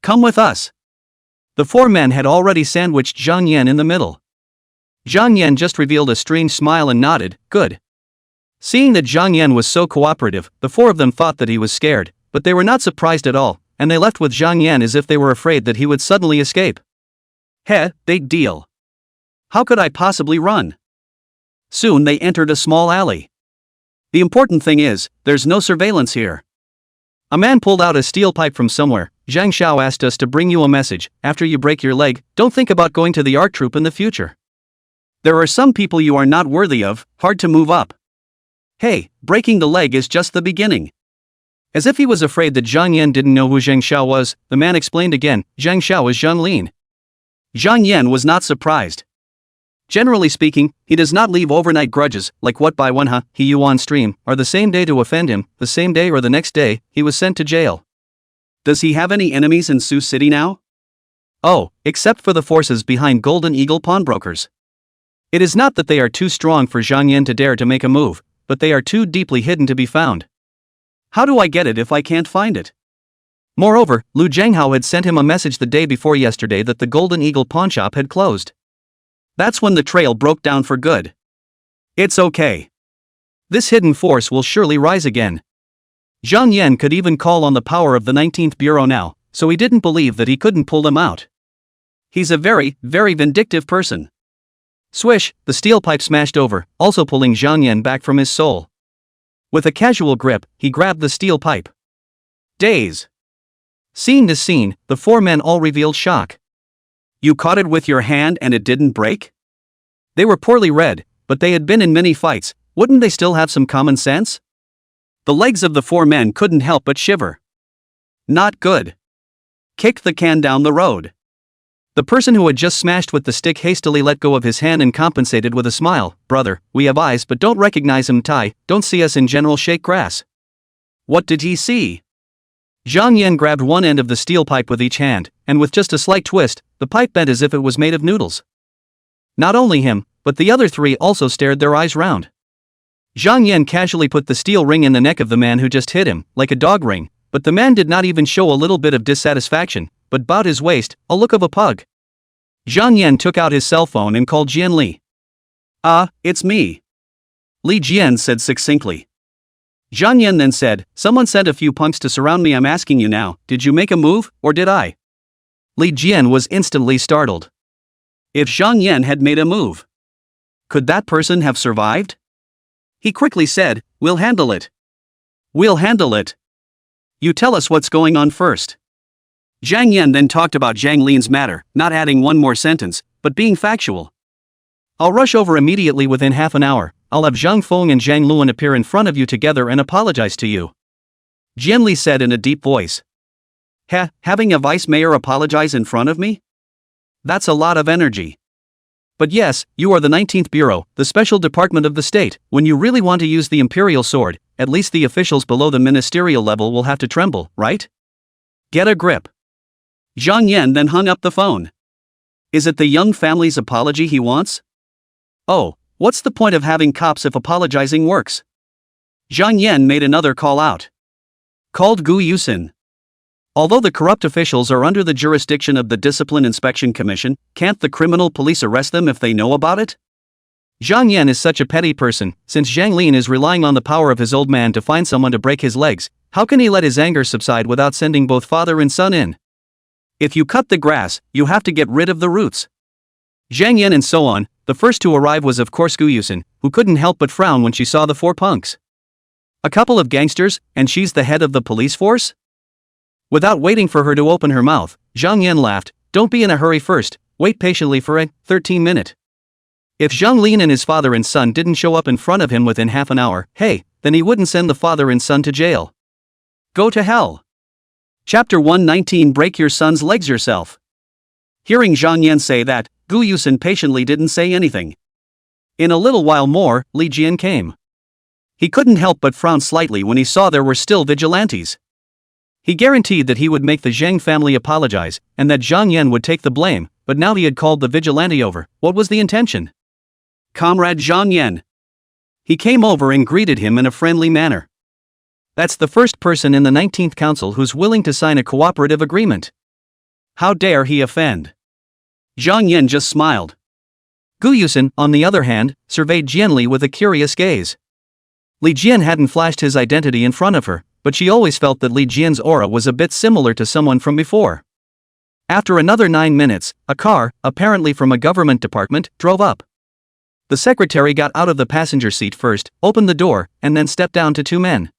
Come with us. The 4 men had already sandwiched Zhang Yan in the middle. Zhang Yan just revealed a strange smile and nodded, good. Seeing that Zhang Yan was so cooperative, the 4 of them thought that he was scared, but they were not surprised at all, and they left with Zhang Yan as if they were afraid that he would suddenly escape. Big deal. How could I possibly run? Soon they entered a small alley. The important thing is, there's no surveillance here. A man pulled out a steel pipe from somewhere. Zhang Xiao asked us to bring you a message. After you break your leg, don't think about going to the art troupe in the future. There are some people you are not worthy of, hard to move up. Hey, breaking the leg is just the beginning. As if he was afraid that Zhang Yan didn't know who Zhang Xiao was, the man explained again, Zhang Xiao is Zhang Lin. Zhang Yan was not surprised. Generally speaking, he does not leave overnight grudges, like what by Wenha, he Yuan stream, or the same day to offend him, the same day or the next day, he was sent to jail. Does he have any enemies in Sioux City now? Oh, except for the forces behind Golden Eagle pawnbrokers. It is not that they are too strong for Zhang Yan to dare to make a move, but they are too deeply hidden to be found. How do I get it if I can't find it? Moreover, Lu Zhanghao had sent him a message the day before yesterday that the Golden Eagle pawnshop had closed. That's when the trail broke down for good. It's okay. This hidden force will surely rise again. Zhang Yan could even call on the power of the 19th Bureau now, so he didn't believe that he couldn't pull them out. He's a very, very vindictive person. Swish, the steel pipe smashed over, also pulling Zhang Yan back from his soul. With a casual grip, he grabbed the steel pipe. Daze. Seeing this scene, the 4 men all revealed shock. You caught it with your hand and it didn't break? They were poorly read, but they had been in many fights, wouldn't they still have some common sense? The legs of the 4 men couldn't help but shiver. Not good. Kicked the can down the road. The person who had just smashed with the stick hastily let go of his hand and compensated with a smile. Brother, we have eyes but don't recognize him. Tai, don't see us in general shake grass. What did he see? Zhang Yan grabbed one end of the steel pipe with each hand, and with just a slight twist, the pipe bent as if it was made of noodles. Not only him, but the other 3 also stared their eyes round. Zhang Yan casually put the steel ring in the neck of the man who just hit him, like a dog ring, but the man did not even show a little bit of dissatisfaction, but bowed his waist, a look of a pug. Zhang Yan took out his cell phone and called Jian Li. It's me. Li Jian said succinctly. Zhang Yan then said, someone sent a few punks to surround me. I'm asking you now, did you make a move, or did I? Li Jian was instantly startled. If Zhang Yan had made a move, could that person have survived? He quickly said, we'll handle it. We'll handle it. You tell us what's going on first. Zhang Yan then talked about Zhang Lin's matter, not adding one more sentence, but being factual. I'll rush over immediately within half an hour. I'll have Zhang Feng and Zhang Luan appear in front of you together and apologize to you. Jian Li said in a deep voice. Having a vice mayor apologize in front of me? That's a lot of energy. But yes, you are the 19th Bureau, the special department of the state. When you really want to use the imperial sword, at least the officials below the ministerial level will have to tremble, right? Get a grip. Zhang Yan then hung up the phone. Is it the young family's apology he wants? Oh, what's the point of having cops if apologizing works? Zhang Yan made another call out. Called Gu Yusin. Although the corrupt officials are under the jurisdiction of the Discipline Inspection Commission, can't the criminal police arrest them if they know about it? Zhang Yan is such a petty person. Since Zhang Lin is relying on the power of his old man to find someone to break his legs, how can he let his anger subside without sending both father and son in? If you cut the grass, you have to get rid of the roots. Zhang Yan and so on. The first to arrive was of course Gu Yusin, who couldn't help but frown when she saw the 4 punks. A couple of gangsters, and she's the head of the police force? Without waiting for her to open her mouth, Zhang Yan laughed. Don't be in a hurry first, wait patiently for a 13-minute. If Zhang Lin and his father and son didn't show up in front of him within half an hour, hey, then he wouldn't send the father and son to jail. Go to hell. Chapter 119 Break your son's legs yourself. Hearing Zhang Yan say that, Gu Yusin patiently didn't say anything. In a little while more, Li Jian came. He couldn't help but frown slightly when he saw there were still vigilantes. He guaranteed that he would make the Zhang family apologize, and that Zhang Yan would take the blame, but now he had called the vigilante over. What was the intention? Comrade Zhang Yan. He came over and greeted him in a friendly manner. That's the first person in the 19th Council who's willing to sign a cooperative agreement. How dare he offend? Zhang Yan just smiled. Gu Yusin, on the other hand, surveyed Jian Li with a curious gaze. Li Jian hadn't flashed his identity in front of her, but she always felt that Li Jian's aura was a bit similar to someone from before. After another 9 minutes, a car, apparently from a government department, drove up. The secretary got out of the passenger seat first, opened the door, and then stepped down to 2 men.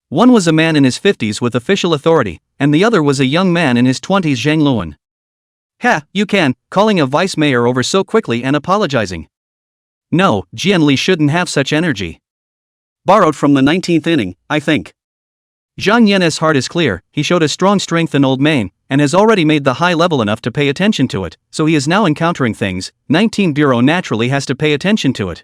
One was a man in his 50s with official authority, and the other was a young man in his 20s, Zhang Luan. Ha, you can, calling a vice mayor over so quickly and apologizing. No, Jian Li shouldn't have such energy. Borrowed from the 19th inning, I think. Zhang Yan's heart is clear, he showed a strong strength in Old Main, and has already made the high level enough to pay attention to it, so he is now encountering things. 19 Bureau naturally has to pay attention to it.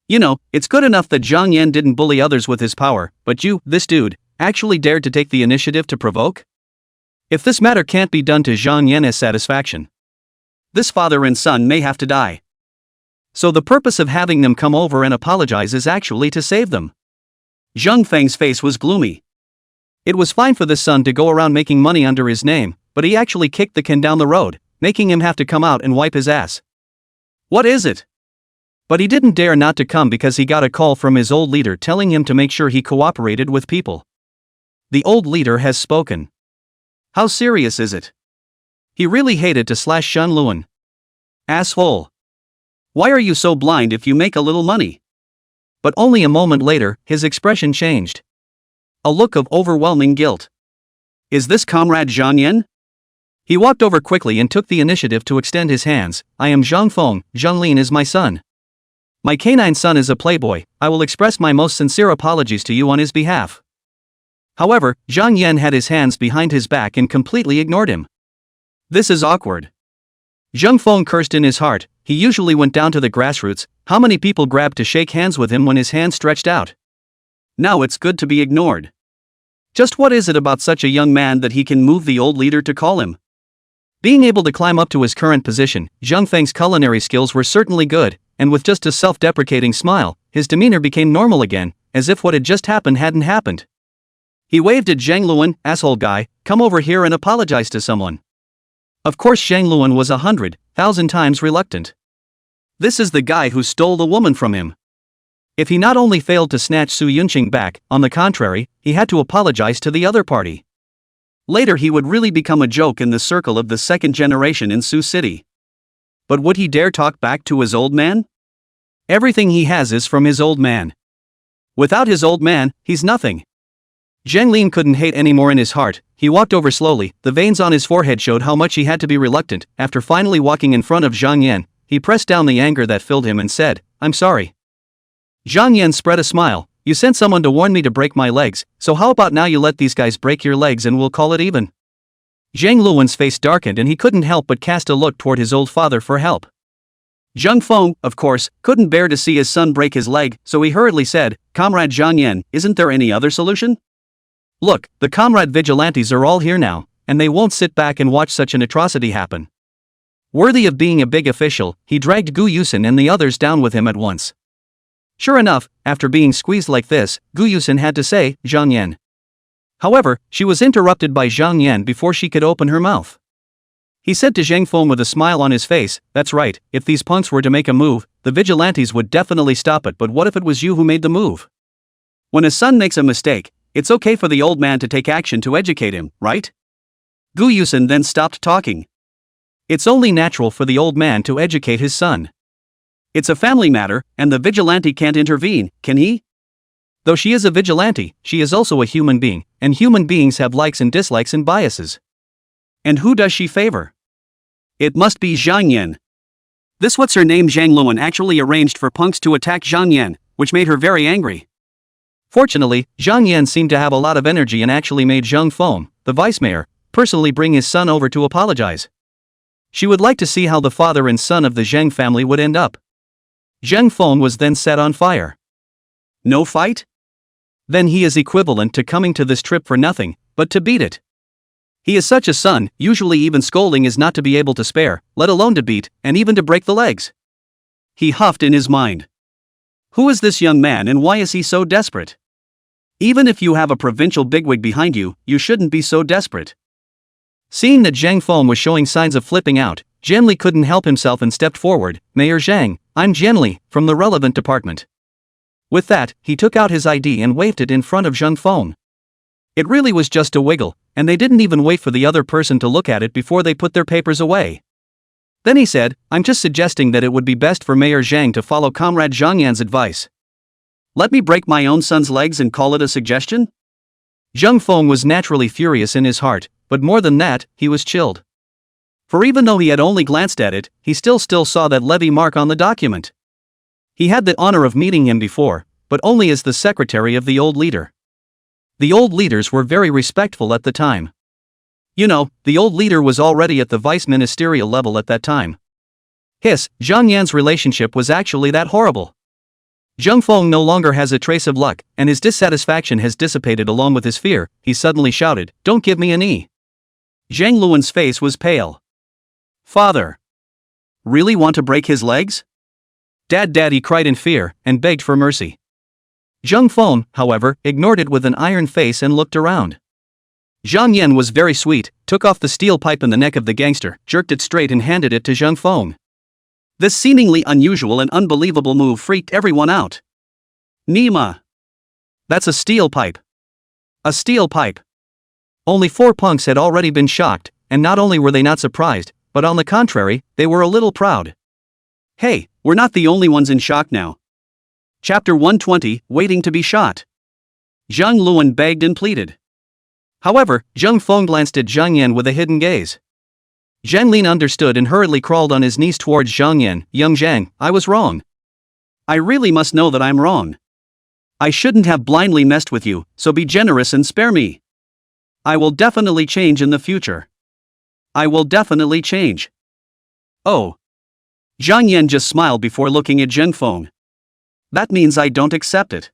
You know, it's good enough that Zhang Yan didn't bully others with his power, but you, this dude, actually dared to take the initiative to provoke? If this matter can't be done to Zhang Yan's satisfaction, this father and son may have to die. So the purpose of having them come over and apologize is actually to save them. Zhang Feng's face was gloomy. It was fine for the son to go around making money under his name, but he actually kicked the can down the road, making him have to come out and wipe his ass. What is it? But he didn't dare not to come because he got a call from his old leader telling him to make sure he cooperated with people. The old leader has spoken. How serious is it? He really hated to slash Shan Luan. Asshole. Why are you so blind if you make a little money? But only a moment later, his expression changed. A look of overwhelming guilt. Is this Comrade Zhang Yan? He walked over quickly and took the initiative to extend his hands. I am Zhang Feng, Zhang Lin is my son. My canine son is a playboy, I will express my most sincere apologies to you on his behalf. However, Zhang Yan had his hands behind his back and completely ignored him. This is awkward. Zhang Feng cursed in his heart, he usually went down to the grassroots, how many people grabbed to shake hands with him when his hand stretched out? Now it's good to be ignored. Just what is it about such a young man that he can move the old leader to call him? Being able to climb up to his current position, Zhang Feng's culinary skills were certainly good, and with just a self-deprecating smile, his demeanor became normal again, as if what had just happened hadn't happened. He waved at Zhang Luan, asshole guy, come over here and apologize to someone. Of course Zhang Luan was 100,000 times reluctant. This is the guy who stole the woman from him. If he not only failed to snatch Su Yunqing back, on the contrary, he had to apologize to the other party. Later he would really become a joke in the circle of the second generation in Su City. But would he dare talk back to his old man? Everything he has is from his old man. Without his old man, he's nothing. Zhang Lin couldn't hate anymore in his heart, he walked over slowly, the veins on his forehead showed how much he had to be reluctant. After finally walking in front of Zhang Yan, he pressed down the anger that filled him and said, I'm sorry. Zhang Yan spread a smile, you sent someone to warn me to break my legs, so how about now you let these guys break your legs and we'll call it even? Zhang Luan's face darkened and he couldn't help but cast a look toward his old father for help. Zhang Feng, of course, couldn't bear to see his son break his leg, so he hurriedly said, Comrade Zhang Yan, isn't there any other solution? Look, the comrade vigilantes are all here now, and they won't sit back and watch such an atrocity happen. Worthy of being a big official, he dragged Gu Yusin and the others down with him at once. Sure enough, after being squeezed like this, Gu Yusin had to say, Zhang Yan. However, she was interrupted by Zhang Yan before she could open her mouth. He said to Zhang Feng with a smile on his face, that's right, if these punks were to make a move, the vigilantes would definitely stop it, but what if it was you who made the move? When a son makes a mistake, it's okay for the old man to take action to educate him, right? Gu Yusin then stopped talking. It's only natural for the old man to educate his son. It's a family matter, and the vigilante can't intervene, can he? Though she is a vigilante, she is also a human being, and human beings have likes and dislikes and biases. And who does she favor? It must be Zhang Yan. This what's her name Zhang Luan actually arranged for punks to attack Zhang Yan, which made her very angry. Fortunately, Zhang Yan seemed to have a lot of energy and actually made Zheng Feng, the vice mayor, personally bring his son over to apologize. She would like to see how the father and son of the Zheng family would end up. Zheng Feng was then set on fire. No fight? Then he is equivalent to coming to this trip for nothing, but to beat it. He is such a son, usually even scolding is not to be able to spare, let alone to beat, and even to break the legs. He huffed in his mind. Who is this young man and why is he so desperate? Even if you have a provincial bigwig behind you, you shouldn't be so desperate. Seeing that Zheng Feng was showing signs of flipping out, Jian Li couldn't help himself and stepped forward. Mayor Zhang, I'm Jian Li, from the relevant department. With that, he took out his ID and waved it in front of Zheng Feng. It really was just a wiggle, and they didn't even wait for the other person to look at it before they put their papers away. Then he said, I'm just suggesting that it would be best for Mayor Zhang to follow Comrade Zhang Yan's advice. Let me break my own son's legs and call it a suggestion? Zheng Feng was naturally furious in his heart, but more than that, he was chilled. For even though he had only glanced at it, he still saw that levy mark on the document. He had the honor of meeting him before, but only as the secretary of the old leader. The old leaders were very respectful at the time. You know, the old leader was already at the vice-ministerial level at that time. Zhang Yan's relationship was actually that horrible. Zheng Feng no longer has a trace of luck, and his dissatisfaction has dissipated along with his fear. He suddenly shouted, Don't give me an E. Zhang Luan's face was pale. Father. Really want to break his legs? Dad, he cried in fear, and begged for mercy. Zheng Feng, however, ignored it with an iron face and looked around. Zhang Yan was very sweet, took off the steel pipe in the neck of the gangster, jerked it straight and handed it to Zheng Feng. This seemingly unusual and unbelievable move freaked everyone out. Nima. That's a steel pipe. A steel pipe. Only 4 punks had already been shocked, and not only were they not surprised, but on the contrary, they were a little proud. Hey, we're not the only ones in shock now. Chapter 120, Waiting to be Shot. Zhang Luan begged and pleaded. However, Zheng Feng glanced at Zhang Yan with a hidden gaze. Zhang Lin understood and hurriedly crawled on his knees towards Zhang Yan. Young Zhang, I was wrong. I really must know that I'm wrong. I shouldn't have blindly messed with you, so be generous and spare me. I will definitely change in the future. I will definitely change. Oh. Zhang Yan just smiled before looking at Zheng Feng. That means I don't accept it.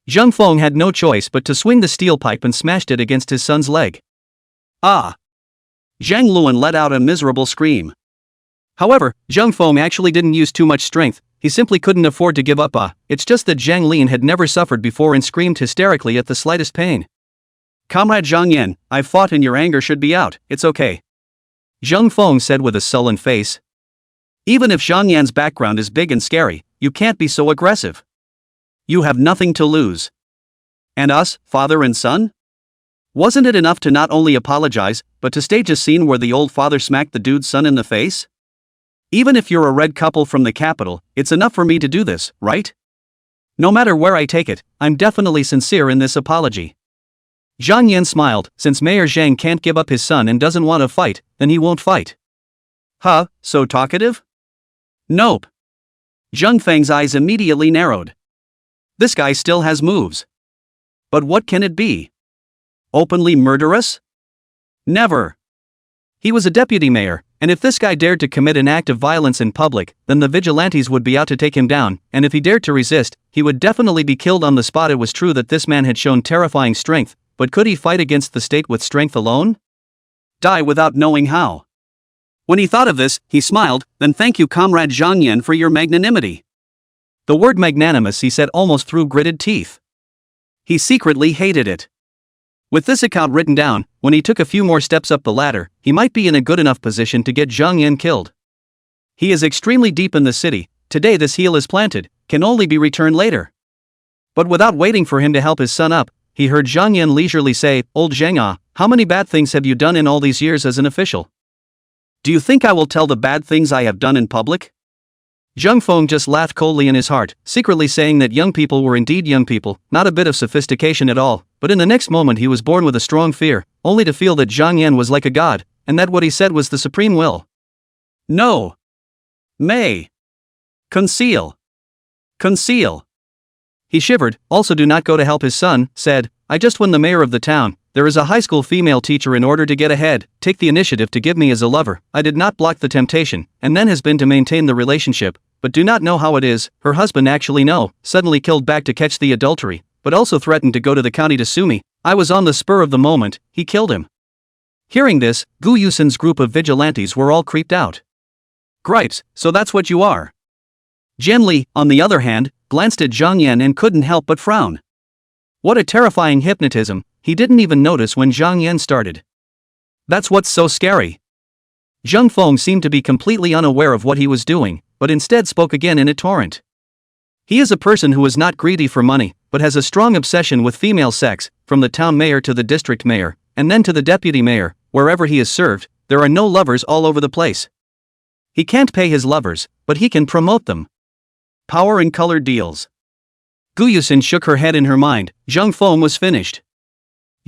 Zheng Feng had no choice but to swing the steel pipe and smashed it against his son's leg. Ah! Zhang Luan let out a miserable scream. However, Zheng Feng actually didn't use too much strength, he simply couldn't afford to give up. It's just that Zhang Lin had never suffered before and screamed hysterically at the slightest pain. Comrade Zhang Yan, I've fought and your anger should be out, it's okay. Zheng Feng said with a sullen face. Even if Zhang Yan's background is big and scary, you can't be so aggressive. You have nothing to lose. And us, father and son? Wasn't it enough to not only apologize, but to stage a scene where the old father smacked the dude's son in the face? Even if you're a red couple from the capital, it's enough for me to do this, right? No matter where I take it, I'm definitely sincere in this apology. Zhang Yan smiled, since Mayor Zhang can't give up his son and doesn't want to fight, then he won't fight. Huh, so talkative? Nope. Zheng Feng's eyes immediately narrowed. This guy still has moves. But what can it be? Openly murderous? Never. He was a deputy mayor, and if this guy dared to commit an act of violence in public, then the vigilantes would be out to take him down, and if he dared to resist, he would definitely be killed on the spot. It was true that this man had shown terrifying strength, but could he fight against the state with strength alone? Die without knowing how. When he thought of this, he smiled, then thank you Comrade Zhang Yan for your magnanimity. The word magnanimous he said almost through gritted teeth. He secretly hated it. With this account written down, when he took a few more steps up the ladder, he might be in a good enough position to get Zhang Yan killed. He is extremely deep in the city, today this heel is planted, can only be returned later. But without waiting for him to help his son up, he heard Zhang Yan leisurely say, Old Zhang, how many bad things have you done in all these years as an official? Do you think I will tell the bad things I have done in public? Zheng Feng just laughed coldly in his heart, secretly saying that young people were indeed young people, not a bit of sophistication at all, but in the next moment he was born with a strong fear, only to feel that Zhang Yan was like a god, and that what he said was the supreme will. No. May. Conceal. Conceal. He shivered. Also, do not go to help his son, said, I just won the mayor of the town. There is a high school female teacher. In order to get ahead, take the initiative to give me as a lover. I did not block the temptation, and then has been to maintain the relationship, but do not know how it is. Her husband actually suddenly killed back to catch the adultery, but also threatened to go to the county to sue me. I was on the spur of the moment, he killed him. Hearing this, Gu Yusin's group of vigilantes were all creeped out. Gripes, so that's what you are. Jian Li, on the other hand, glanced at Zhang Yan and couldn't help but frown. What a terrifying hypnotism, he didn't even notice when Zhang Yan started. That's what's so scary. Zheng Feng seemed to be completely unaware of what he was doing, but instead spoke again in a torrent. He is a person who is not greedy for money, but has a strong obsession with female sex, from the town mayor to the district mayor, and then to the deputy mayor. Wherever he is served, there are no lovers all over the place. He can't pay his lovers, but he can promote them. Power and colored deals. Gu Yusin shook her head in her mind. Zheng Feng was finished.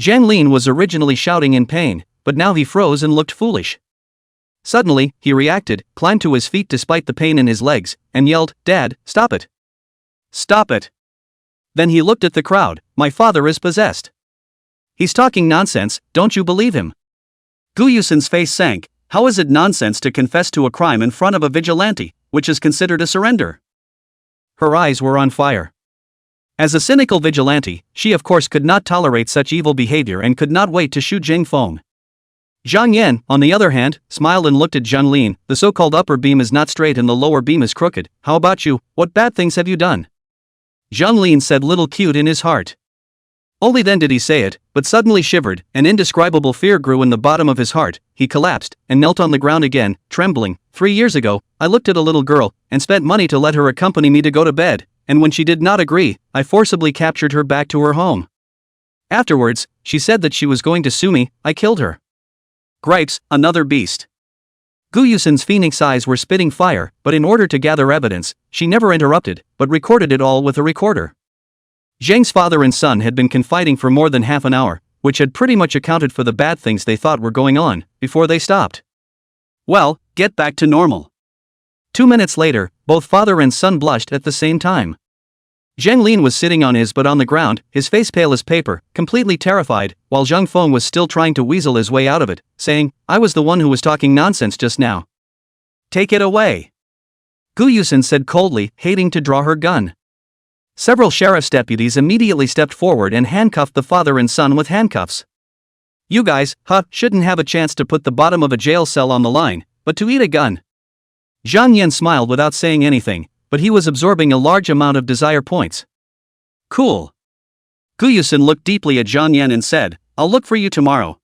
Zhang Lin was originally shouting in pain, but now he froze and looked foolish. Suddenly, he reacted, climbed to his feet despite the pain in his legs, and yelled, Dad, stop it. Stop it. Then he looked at the crowd. My father is possessed. He's talking nonsense, don't you believe him? Gu Yusin's face sank. How is it nonsense to confess to a crime in front of a vigilante, which is considered a surrender? Her eyes were on fire. As a cynical vigilante, she of course could not tolerate such evil behavior and could not wait to shoot Zheng Feng. Zhang Yan, on the other hand, smiled and looked at Zhang Lin. The so-called upper beam is not straight and the lower beam is crooked. How about you? What bad things have you done? Zhang Lin said little cute in his heart. Only then did he say it, but suddenly shivered. An indescribable fear grew in the bottom of his heart. He collapsed and knelt on the ground again, trembling. 3 years ago, I looked at a little girl and spent money to let her accompany me to go to bed, and when she did not agree, I forcibly captured her back to her home. Afterwards, she said that she was going to sue me. I killed her. Gripes, another beast. Gu Yusin's phoenix eyes were spitting fire, but in order to gather evidence, she never interrupted, but recorded it all with a recorder. Zheng's father and son had been confiding for more than half an hour, which had pretty much accounted for the bad things they thought were going on, before they stopped. Well, get back to normal. 2 minutes later, both father and son blushed at the same time. Zhang Lin was sitting on his butt on the ground, his face pale as paper, completely terrified, while Zheng Feng was still trying to weasel his way out of it, saying, I was the one who was talking nonsense just now. Take it away. Gu Yusin said coldly, hating to draw her gun. Several sheriff's deputies immediately stepped forward and handcuffed the father and son with handcuffs. You guys, shouldn't have a chance to put the bottom of a jail cell on the line, but to eat a gun. Zhang Yan smiled without saying anything, but he was absorbing a large amount of desire points. Cool. Gu Yusin looked deeply at Zhang Yan and said, I'll look for you tomorrow.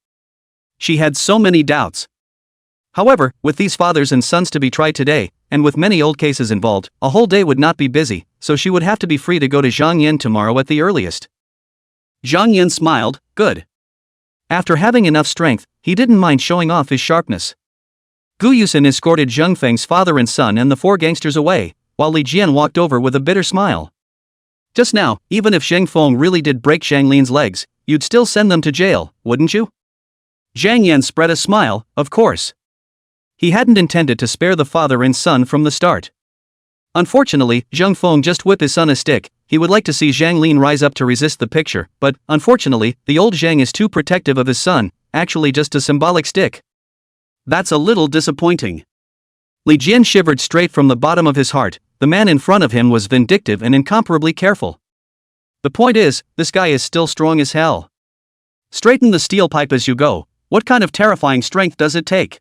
She had so many doubts. However, with these fathers and sons to be tried today, and with many old cases involved, a whole day would not be busy, so she would have to be free to go to Zhang Yan tomorrow at the earliest. Zhang Yan smiled, good. After having enough strength, he didn't mind showing off his sharpness. Gu Yusin escorted Zheng Feng's father and son and the 4 gangsters away, while Li Jian walked over with a bitter smile. Just now, even if Zheng Feng really did break Zhang Lin's legs, you'd still send them to jail, wouldn't you? Zhang Yan spread a smile, of course. He hadn't intended to spare the father and son from the start. Unfortunately, Zheng Feng just whipped his son a stick. He would like to see Zhang Lin rise up to resist the picture, but, unfortunately, the old Zhang is too protective of his son, actually just a symbolic stick. That's a little disappointing. Li Jian shivered straight from the bottom of his heart. The man in front of him was vindictive and incomparably careful. The point is, this guy is still strong as hell. Straighten the steel pipe as you go. What kind of terrifying strength does it take?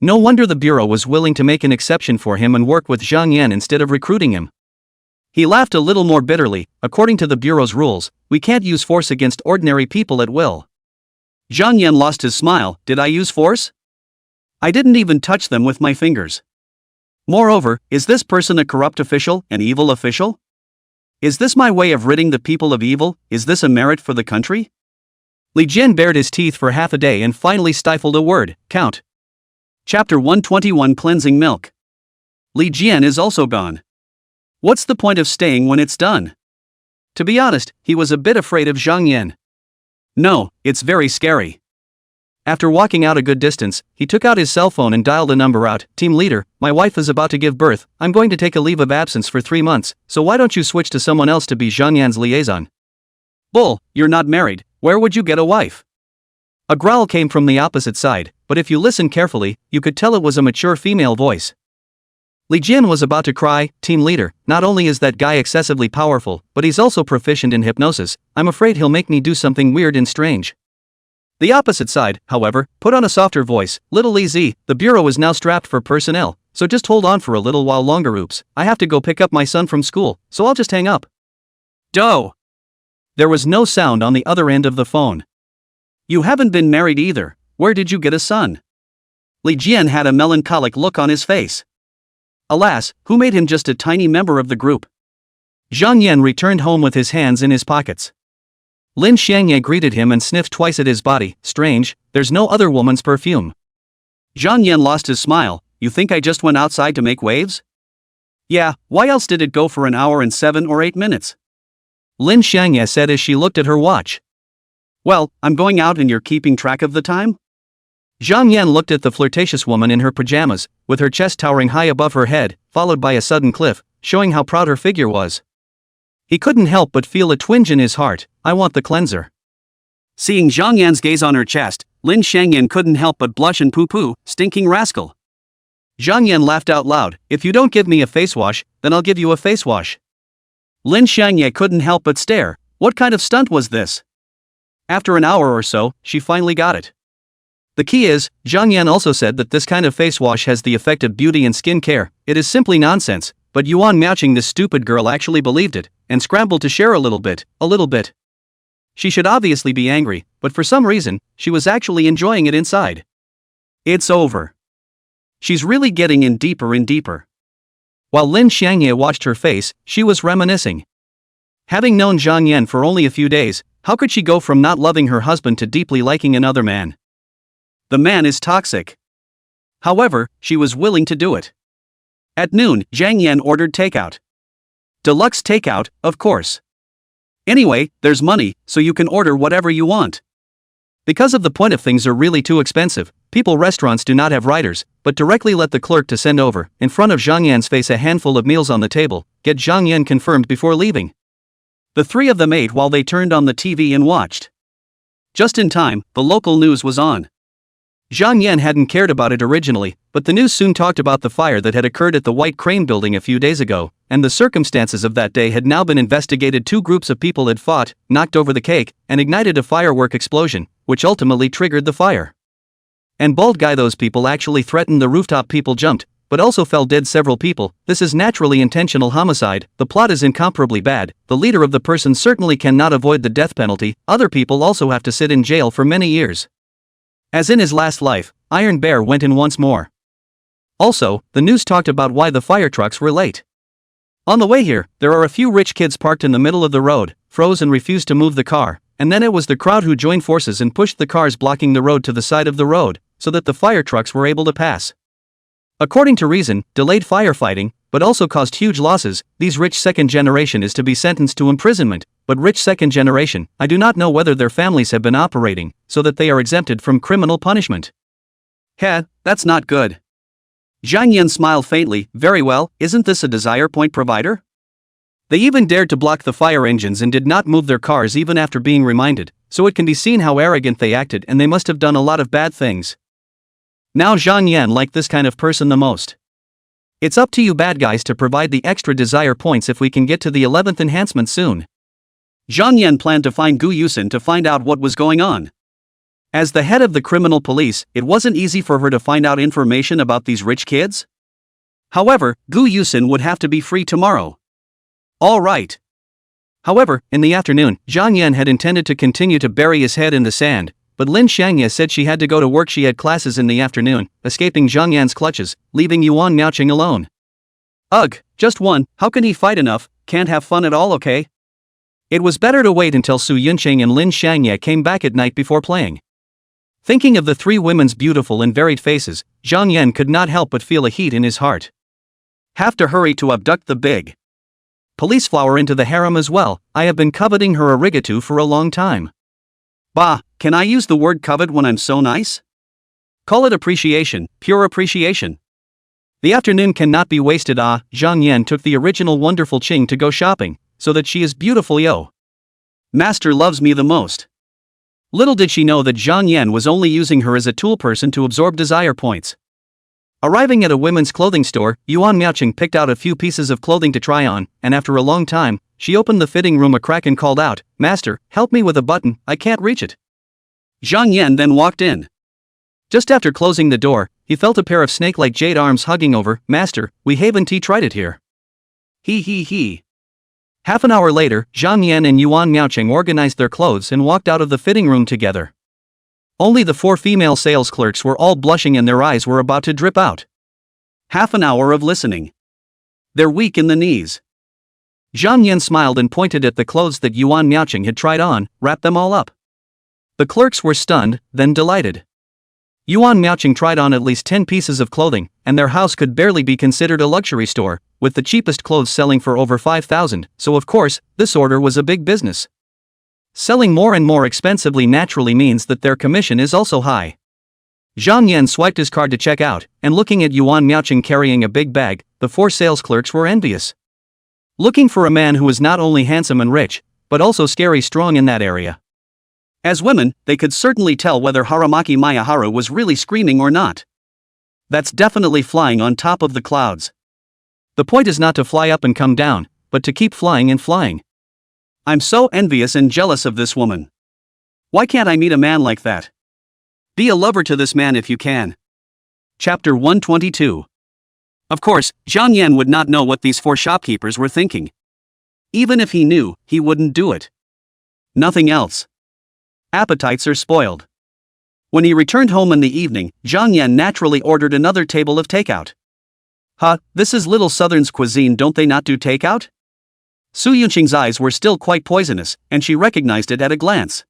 No wonder the bureau was willing to make an exception for him and work with Zhang Yan instead of recruiting him. He laughed a little more bitterly. According to the bureau's rules, we can't use force against ordinary people at will. Zhang Yan lost his smile. Did I use force? I didn't even touch them with my fingers. Moreover, is this person a corrupt official, an evil official? Is this my way of ridding the people of evil? Is this a merit for the country? Li Jian bared his teeth for half a day and finally stifled a word, count. Chapter 121 Cleansing Milk. Li Jian is also gone. What's the point of staying when it's done? To be honest, he was a bit afraid of Zhang Yan. No, it's very scary. After walking out a good distance, he took out his cell phone and dialed a number out. Team leader, my wife is about to give birth. I'm going to take a leave of absence for 3 months, so why don't you switch to someone else to be Zhang Yan's liaison? Bull, you're not married. Where would you get a wife? A growl came from the opposite side, but if you listened carefully, you could tell it was a mature female voice. Li Jian was about to cry. Team leader, not only is that guy excessively powerful, but he's also proficient in hypnosis. I'm afraid he'll make me do something weird and strange. The opposite side, however, put on a softer voice. Little Li Z, the bureau is now strapped for personnel, so just hold on for a little while longer. Oops, I have to go pick up my son from school, so I'll just hang up. Doh! There was no sound on the other end of the phone. You haven't been married either. Where did you get a son? Li Jian had a melancholic look on his face. Alas, who made him just a tiny member of the group? Zhang Yan returned home with his hands in his pockets. Lin Xianghui greeted him and sniffed twice at his body. Strange, there's no other woman's perfume. Zhang Yan lost his smile. You think I just went outside to make waves? Yeah, why else did it go for an hour and 7 or 8 minutes? Lin Xianghui said as she looked at her watch. Well, I'm going out and you're keeping track of the time? Zhang Yan looked at the flirtatious woman in her pajamas, with her chest towering high above her head, followed by a sudden cliff, showing how proud her figure was. He couldn't help but feel a twinge in his heart. I want the cleanser. Seeing Zhang Yan's gaze on her chest, Lin Xiangyan couldn't help but blush and poo-poo, stinking rascal. Zhang Yan laughed out loud. If you don't give me a face wash, then I'll give you a face wash. Lin Xiangyan couldn't help but stare. What kind of stunt was this? After an hour or so, she finally got it. The key is, Zhang Yan also said that this kind of face wash has the effect of beauty and skin care. It is simply nonsense, but Yuan Miaoqing, this stupid girl, actually believed it, and scrambled to share a little bit. She should obviously be angry, but for some reason, she was actually enjoying it inside. It's over. She's really getting in deeper and deeper. While Lin Xiangye watched her face, she was reminiscing. Having known Zhang Yan for only a few days, how could she go from not loving her husband to deeply liking another man? The man is toxic. However, she was willing to do it. At noon, Zhang Yan ordered takeout. Deluxe takeout, of course. Anyway, there's money, so you can order whatever you want. Because of the point of things are really too expensive, restaurants do not have writers, but directly let the clerk to send over, in front of Zhang Yan's face, a handful of meals on the table. Get Zhang Yan confirmed before leaving. The three of them ate while they turned on the TV and watched. Just in time, the local news was on. Zhang Yan hadn't cared about it originally, but the news soon talked about the fire that had occurred at the White Crane building a few days ago, and the circumstances of that day had now been investigated. 2 groups of people had fought, knocked over the cake, and ignited a firework explosion, which ultimately triggered the fire. And bald guy, those people actually threatened the rooftop. People jumped, but also fell dead several people. This is naturally intentional homicide. The plot is incomparably bad. The leader of the person certainly cannot avoid the death penalty. Other people also have to sit in jail for many years. As in his last life, Iron Bear went in once more. Also, the news talked about why the fire trucks were late. On the way here, there are a few rich kids parked in the middle of the road, froze and refused to move the car, and then it was the crowd who joined forces and pushed the cars blocking the road to the side of the road, so that the fire trucks were able to pass. According to reason, delayed firefighting, but also caused huge losses. These rich second generation is to be sentenced to imprisonment, but rich second generation, I do not know whether their families have been operating, so that they are exempted from criminal punishment. Heh, that's not good. Zhang Yan smiled faintly. Very well, isn't this a desire point provider? They even dared to block the fire engines and did not move their cars even after being reminded, so it can be seen how arrogant they acted, and they must have done a lot of bad things. Now Zhang Yan liked this kind of person the most. It's up to you bad guys to provide the extra desire points if we can get to the 11th enhancement soon. Zhang Yan planned to find Gu Yusin to find out what was going on. As the head of the criminal police, it wasn't easy for her to find out information about these rich kids. However, Gu Yusin would have to be free tomorrow. All right. However, in the afternoon, Zhang Yan had intended to continue to bury his head in the sand, but Lin Xiangye said she had to go to work. She had classes in the afternoon, escaping Zhang Yan's clutches, leaving Yuan Miaoqing alone. Ugh, just one, how can he fight enough? Can't have fun at all, okay? It was better to wait until Su Yunqing and Lin Xiangye came back at night before playing. Thinking of the 3 women's beautiful and varied faces, Zhang Yan could not help but feel a heat in his heart. Have to hurry to abduct the big police flower into the harem as well. I have been coveting her arigato for a long time. Bah, can I use the word covet when I'm so nice? Call it appreciation, pure appreciation. The afternoon cannot be wasted. Zhang Yan took the original wonderful Qing to go shopping, so that she is beautiful. Yo. Master loves me the most. Little did she know that Zhang Yan was only using her as a tool person to absorb desire points. Arriving at a women's clothing store, Yuan Miaoqing picked out a few pieces of clothing to try on, and after a long time, she opened the fitting room a crack and called out, "Master, help me with a button, I can't reach it." Zhang Yan then walked in. Just after closing the door, he felt a pair of snake-like jade arms hugging over. "Master, we haven't tried it here." He. Half an hour later, Zhang Yan and Yuan Miaoqing organized their clothes and walked out of the fitting room together. Only the 4 female sales clerks were all blushing and their eyes were about to drip out. Half an hour of listening. They're weak in the knees. Zhang Yan smiled and pointed at the clothes that Yuan Miaoqing had tried on, wrapped them all up. The clerks were stunned, then delighted. Yuan Miaoqing tried on at least 10 pieces of clothing, and their house could barely be considered a luxury store, with the cheapest clothes selling for over 5,000, so of course, this order was a big business. Selling more and more expensively naturally means that their commission is also high. Zhang Yan swiped his card to check out, and looking at Yuan Miaoqing carrying a big bag, the 4 sales clerks were envious. Looking for a man who was not only handsome and rich, but also scary strong in that area. As women, they could certainly tell whether Haramaki Mayaharu was really screaming or not. That's definitely flying on top of the clouds. The point is not to fly up and come down, but to keep flying and flying. I'm so envious and jealous of this woman. Why can't I meet a man like that? Be a lover to this man if you can. Chapter 122. Of course, Zhang Yan would not know what these 4 shopkeepers were thinking. Even if he knew, he wouldn't do it. Nothing else. Appetites are spoiled. When he returned home in the evening, Zhang Yan naturally ordered another table of takeout. This is Little Southern's cuisine, don't they not do takeout? Su Yunqing's eyes were still quite poisonous, and she recognized it at a glance.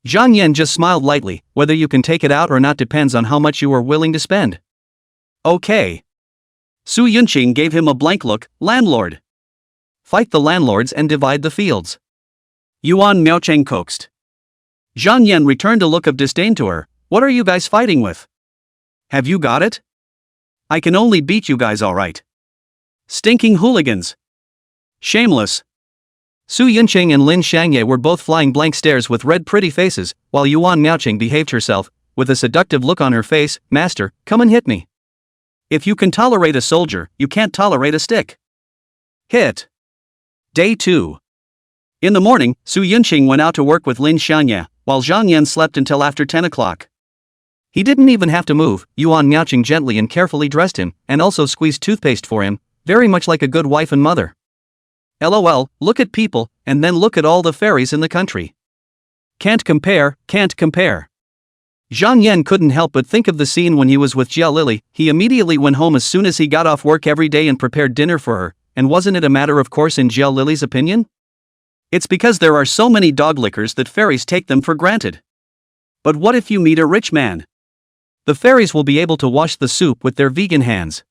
Zhang Yan just smiled lightly. Whether you can take it out or not depends on how much you are willing to spend. Okay. Su Yunqing gave him a blank look. Landlord. Fight the landlords and divide the fields. Yuan Miaoqing coaxed. Zhang Yan returned a look of disdain to her. What are you guys fighting with? Have you got it? I can only beat you guys all right. Stinking hooligans. Shameless. Su Yunqing and Lin Xiangye were both flying blank stares with red pretty faces, while Yuan Miaoqing behaved herself, with a seductive look on her face. Master, come and hit me. If you can tolerate a soldier, you can't tolerate a stick. Hit. Day 2. In the morning, Su Yunqing went out to work with Lin Xiangye, while Zhang Yan slept until after 10 o'clock. He didn't even have to move. Yuan Miaoqing gently and carefully dressed him, and also squeezed toothpaste for him, very much like a good wife and mother. LOL, look at people, and then look at all the fairies in the country. Can't compare, can't compare. Zhang Yan couldn't help but think of the scene when he was with Jia Lily. He immediately went home as soon as he got off work every day and prepared dinner for her, and wasn't it a matter of course in Jia Lily's opinion? It's because there are so many dog lickers that fairies take them for granted. But what if you meet a rich man? The fairies will be able to wash the soup with their vegan hands.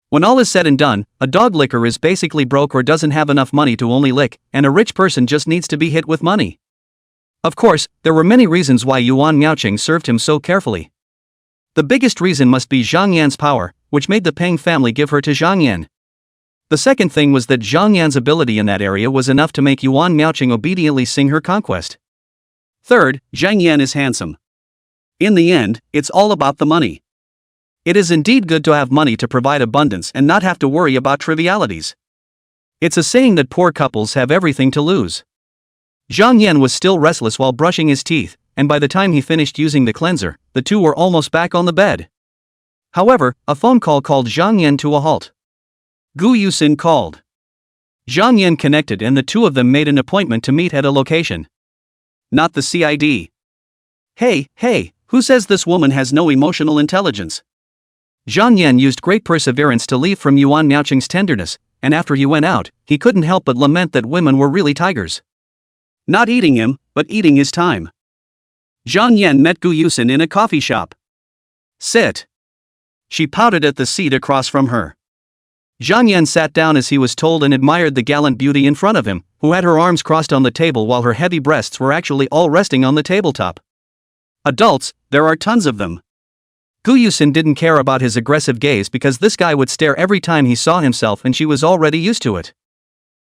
When all is said and done, a dog licker is basically broke or doesn't have enough money to only lick, and a rich person just needs to be hit with money. Of course, there were many reasons why Yuan Miaoqing served him so carefully. The biggest reason must be Zhang Yan's power, which made the Peng family give her to Zhang Yan. The second thing was that Zhang Yan's ability in that area was enough to make Yuan Miaoqing obediently sing her conquest. Third, Zhang Yan is handsome. In the end, it's all about the money. It is indeed good to have money to provide abundance and not have to worry about trivialities. It's a saying that poor couples have everything to lose. Zhang Yan was still restless while brushing his teeth, and by the time he finished using the cleanser, the two were almost back on the bed. However, a phone call called Zhang Yan to a halt. Gu Yusin called. Zhang Yan connected and the two of them made an appointment to meet at a location. Not the CID. Hey, who says this woman has no emotional intelligence? Zhang Yan used great perseverance to leave from Yuan Miaoqing's tenderness, and after he went out, he couldn't help but lament that women were really tigers. Not eating him, but eating his time. Zhang Yan met Gu Yusin in a coffee shop. Sit. She pouted at the seat across from her. Zhang Yan sat down as he was told and admired the gallant beauty in front of him, who had her arms crossed on the table while her heavy breasts were actually all resting on the tabletop. Adults, there are tons of them. Gu Yusin didn't care about his aggressive gaze because this guy would stare every time he saw himself and she was already used to it.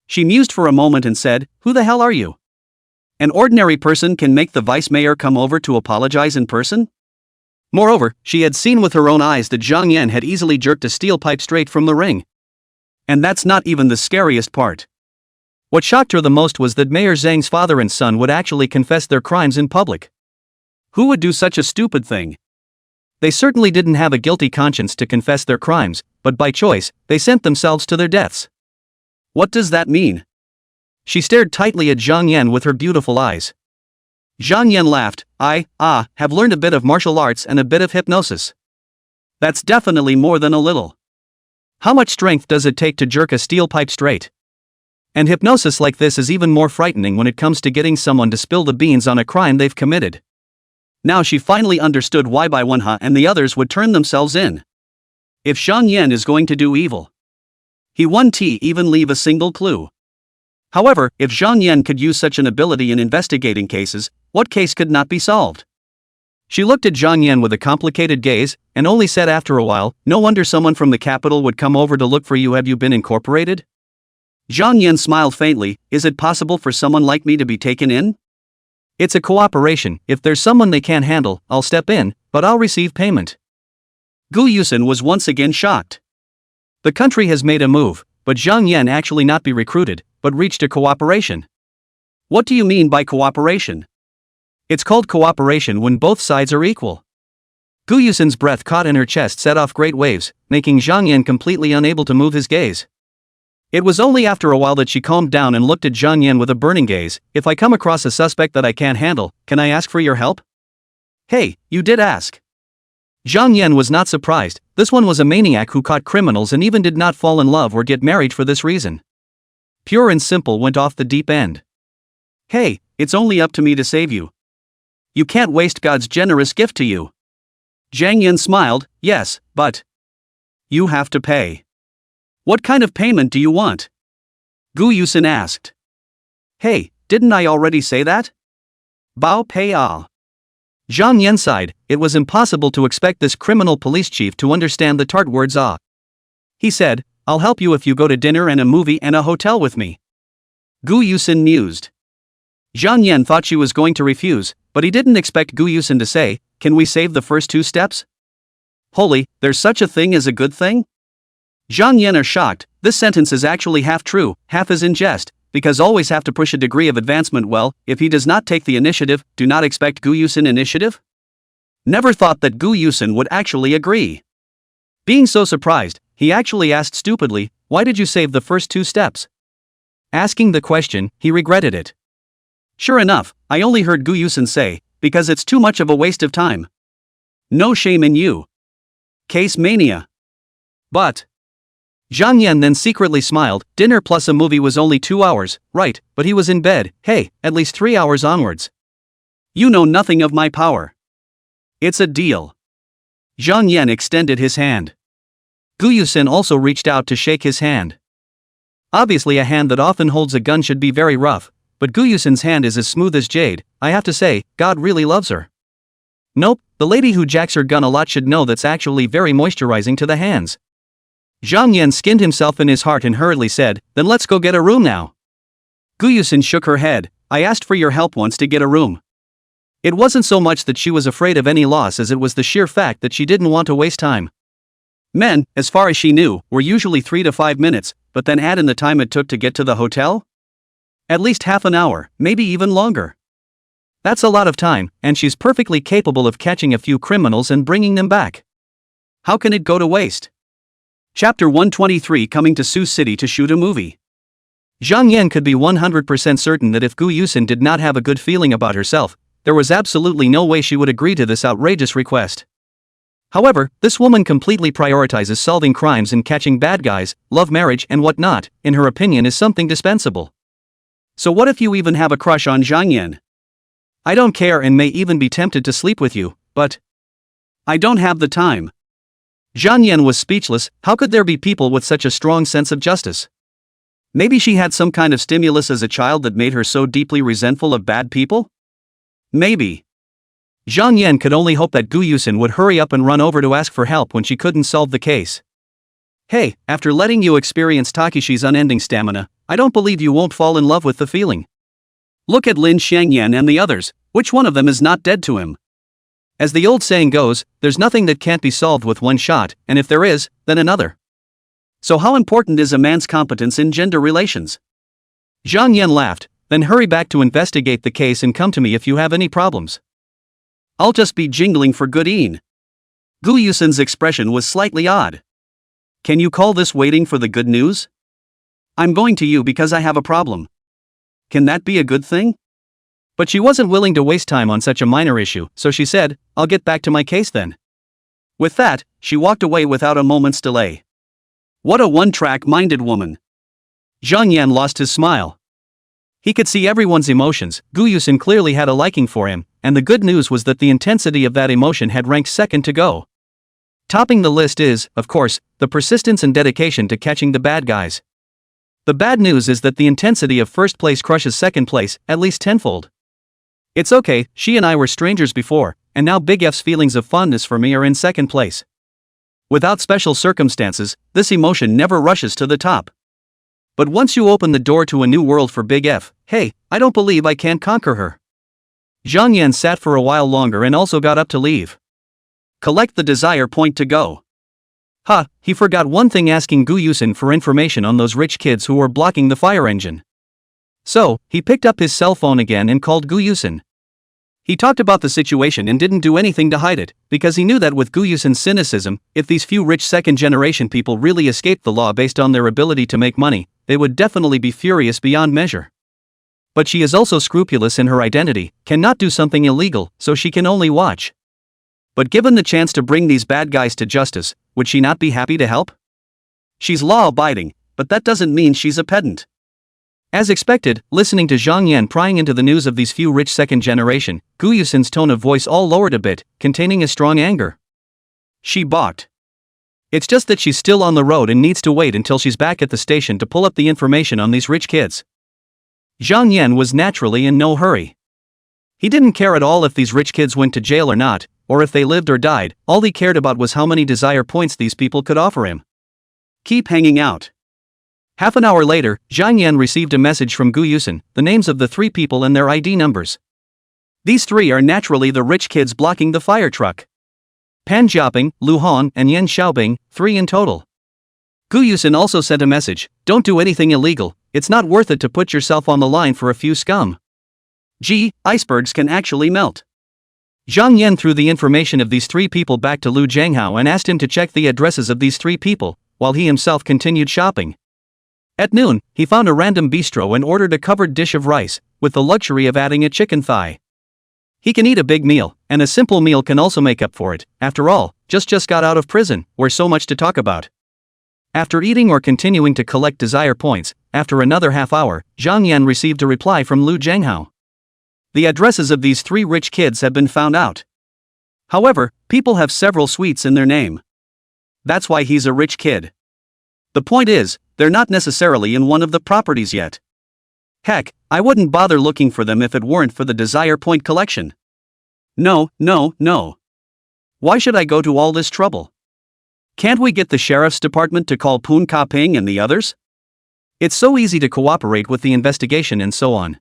She mused for a moment and said, "Who the hell are you? An ordinary person can make the vice mayor come over to apologize in person?" Moreover, she had seen with her own eyes that Zhang Yan had easily jerked a steel pipe straight from the ring. And that's not even the scariest part. What shocked her the most was that Mayor Zhang's father and son would actually confess their crimes in public. Who would do such a stupid thing? They certainly didn't have a guilty conscience to confess their crimes, but by choice, they sent themselves to their deaths. What does that mean? She stared tightly at Zhang Yan with her beautiful eyes. Zhang Yan laughed. I have learned a bit of martial arts and a bit of hypnosis. That's definitely more than a little. How much strength does it take to jerk a steel pipe straight? And hypnosis like this is even more frightening when it comes to getting someone to spill the beans on a crime they've committed. Now she finally understood why Bai Wenhe and the others would turn themselves in. If Zhang Yan is going to do evil, he won't even leave a single clue. However, if Zhang Yan could use such an ability in investigating cases, what case could not be solved? She looked at Zhang Yan with a complicated gaze, and only said after a while, "No wonder someone from the capital would come over to look for you. Have you been incorporated?" Zhang Yan smiled faintly. Is it possible for someone like me to be taken in? It's a cooperation. If there's someone they can't handle, I'll step in, but I'll receive payment. Gu Yusin was once again shocked. The country has made a move, but Zhang Yan actually not be recruited, but reached a cooperation. What do you mean by cooperation? It's called cooperation when both sides are equal. Gu Yusin's breath caught in her chest set off great waves, making Zhang Yan completely unable to move his gaze. It was only after a while that she calmed down and looked at Zhang Yan with a burning gaze. If I come across a suspect that I can't handle, can I ask for your help? Hey, you did ask. Zhang Yan was not surprised. This one was a maniac who caught criminals and even did not fall in love or get married for this reason. Pure and simple went off the deep end. Hey, it's only up to me to save you. You can't waste God's generous gift to you. Zhang Yan smiled. Yes, but you have to pay. What kind of payment do you want? Gu Yusin asked. Hey, didn't I already say that? Bao pei a. Zhang Yan sighed. It was impossible to expect this criminal police chief to understand the tart words ah. He said, I'll help you if you go to dinner and a movie and a hotel with me. Gu Yusin mused. Zhang Yan thought she was going to refuse, but he didn't expect Gu Yusin to say, can we save the first two steps? Holy, there's such a thing as a good thing? Zhang Yan are shocked. This sentence is actually half true, half is in jest, because always have to push a degree of advancement. Well, if he does not take the initiative, do not expect Gu Yusin initiative? Never thought that Gu Yusin would actually agree. Being so surprised, he actually asked stupidly, why did you save the first two steps? Asking the question, he regretted it. Sure enough, I only heard Gu Yusin say, because it's too much of a waste of time. No shame in you. Case mania. But Zhang Yan then secretly smiled. Dinner plus a movie was only 2 hours, right, but he was in bed, hey, at least 3 hours onwards. You know nothing of my power. It's a deal. Zhang Yan extended his hand. Gu Yusin also reached out to shake his hand. Obviously a hand that often holds a gun should be very rough, but Gu Yusin's hand is as smooth as jade. I have to say, God really loves her. Nope, the lady who jacks her gun a lot should know that's actually very moisturizing to the hands. Zhang Yan skinned himself in his heart and hurriedly said, then let's go get a room now. Gu Yusin shook her head. I asked for your help once to get a room. It wasn't so much that she was afraid of any loss as it was the sheer fact that she didn't want to waste time. Men, as far as she knew, were usually 3 to 5 minutes, but then add in the time it took to get to the hotel? At least half an hour, maybe even longer. That's a lot of time, and she's perfectly capable of catching a few criminals and bringing them back. How can it go to waste? Chapter 123 Coming to Sioux City to shoot a movie. Zhang Yan could be 100% certain that if Gu Yusin did not have a good feeling about herself, there was absolutely no way she would agree to this outrageous request. However, this woman completely prioritizes solving crimes and catching bad guys, love marriage and whatnot, in her opinion is something dispensable. So what if you even have a crush on Zhang Yan? I don't care and may even be tempted to sleep with you, but I don't have the time. Zhang Yan was speechless. How could there be people with such a strong sense of justice? Maybe she had some kind of stimulus as a child that made her so deeply resentful of bad people? Maybe. Zhang Yan could only hope that Gu Yusin would hurry up and run over to ask for help when she couldn't solve the case. Hey, after letting you experience Takeshi's unending stamina, I don't believe you won't fall in love with the feeling. Look at Lin Xiangyan and the others, which one of them is not dead to him? As the old saying goes, there's nothing that can't be solved with one shot, and if there is, then another. So how important is a man's competence in gender relations? Zhang Yan laughed, then hurry back to investigate the case and come to me if you have any problems. I'll just be jingling for good een. Gu Yusin's expression was slightly odd. Can you call this waiting for the good news? I'm going to you because I have a problem. Can that be a good thing? But she wasn't willing to waste time on such a minor issue, so she said, I'll get back to my case then. With that, she walked away without a moment's delay. What a one-track-minded woman. Zhang Yan lost his smile. He could see everyone's emotions. Gu Yusin clearly had a liking for him, and the good news was that the intensity of that emotion had ranked second to go. Topping the list is, of course, the persistence and dedication to catching the bad guys. The bad news is that the intensity of first place crushes second place, at least tenfold. It's okay, she and I were strangers before, and now Big F's feelings of fondness for me are in second place. Without special circumstances, this emotion never rushes to the top. But once you open the door to a new world for Big F, hey, I don't believe I can't conquer her. Zhang Yan sat for a while longer and also got up to leave. Collect the desire point to go. He forgot one thing, asking Gu Yusin for information on those rich kids who were blocking the fire engine. So, he picked up his cell phone again and called Gu Yusin. He talked about the situation and didn't do anything to hide it, because he knew that with Gu Yusin's cynicism, if these few rich second-generation people really escaped the law based on their ability to make money, they would definitely be furious beyond measure. But she is also scrupulous in her identity, cannot do something illegal, so she can only watch. But given the chance to bring these bad guys to justice, would she not be happy to help? She's law-abiding, but that doesn't mean she's a pedant. As expected, listening to Zhang Yan prying into the news of these few rich second-generation, Gu Yusin's tone of voice all lowered a bit, containing a strong anger. She balked. It's just that she's still on the road and needs to wait until she's back at the station to pull up the information on these rich kids. Zhang Yan was naturally in no hurry. He didn't care at all if these rich kids went to jail or not, or if they lived or died. All he cared about was how many desire points these people could offer him. Keep hanging out. Half an hour later, Zhang Yan received a message from Gu Yusin, the names of the 3 people and their ID numbers. These 3 are naturally the rich kids blocking the fire truck. Pan Jiaping, Lu Han, and Yan Xiaobing, 3 in total. Gu Yusin also sent a message, don't do anything illegal, it's not worth it to put yourself on the line for a few scum. Icebergs can actually melt. Zhang Yan threw the information of these 3 people back to Lu Zhanghao and asked him to check the addresses of these 3 people, while he himself continued shopping. At noon, he found a random bistro and ordered a covered dish of rice, with the luxury of adding a chicken thigh. He can eat a big meal, and a simple meal can also make up for it. After all, just got out of prison, where so much to talk about. After eating or continuing to collect desire points, after another half hour, Zhang Yan received a reply from Lu Zhanghao. The addresses of these 3 rich kids have been found out. However, people have several sweets in their name. That's why he's a rich kid. The point is, they're not necessarily in one of the properties yet. Heck, I wouldn't bother looking for them if it weren't for the desire point collection. No. Why should I go to all this trouble? Can't we get the sheriff's department to call Poon Ka Ping and the others? It's so easy to cooperate with the investigation and so on.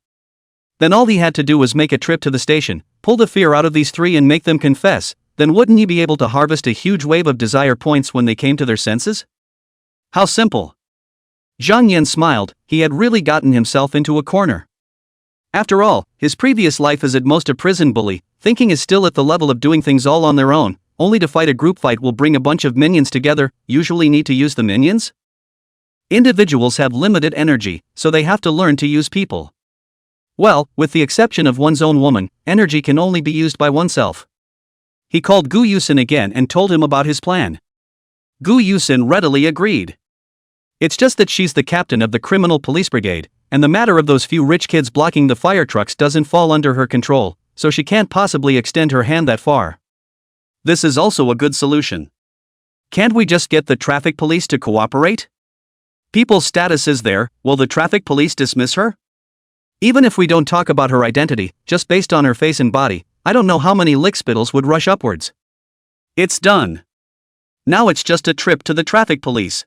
Then all he had to do was make a trip to the station, pull the fear out of these 3 and make them confess, then wouldn't he be able to harvest a huge wave of desire points when they came to their senses? How simple. Zhang Yan smiled, he had really gotten himself into a corner. After all, his previous life as at most a prison bully, thinking is still at the level of doing things all on their own, only to fight a group fight will bring a bunch of minions together, usually need to use the minions? Individuals have limited energy, so they have to learn to use people. Well, with the exception of one's own woman, energy can only be used by oneself. He called Gu Yusin again and told him about his plan. Gu Yusin readily agreed. It's just that she's the captain of the criminal police brigade, and the matter of those few rich kids blocking the fire trucks doesn't fall under her control, so she can't possibly extend her hand that far. This is also a good solution. Can't we just get the traffic police to cooperate? People's status is there, will the traffic police dismiss her? Even if we don't talk about her identity, just based on her face and body, I don't know how many lickspittles would rush upwards. It's done. Now it's just a trip to the traffic police.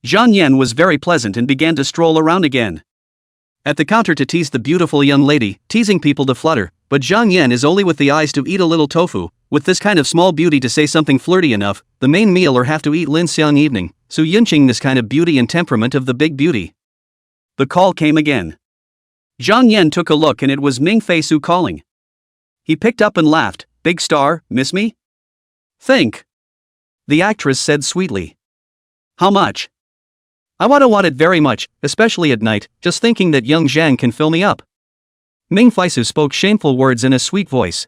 Zhang Yan was very pleasant and began to stroll around again. At the counter to tease the beautiful young lady, teasing people to flutter, but Zhang Yan is only with the eyes to eat a little tofu, with this kind of small beauty to say something flirty enough, the main meal or have to eat Lin Xiang evening, Su Yunqing this kind of beauty and temperament of the big beauty. The call came again. Zhang Yan took a look and it was Ming Fei Su calling. He picked up and laughed, "Big star, miss me?" "Think." The actress said sweetly. "How much?" "I want it very much, especially at night, just thinking that young Zhang can fill me up." Ming Fei Su spoke shameful words in a sweet voice.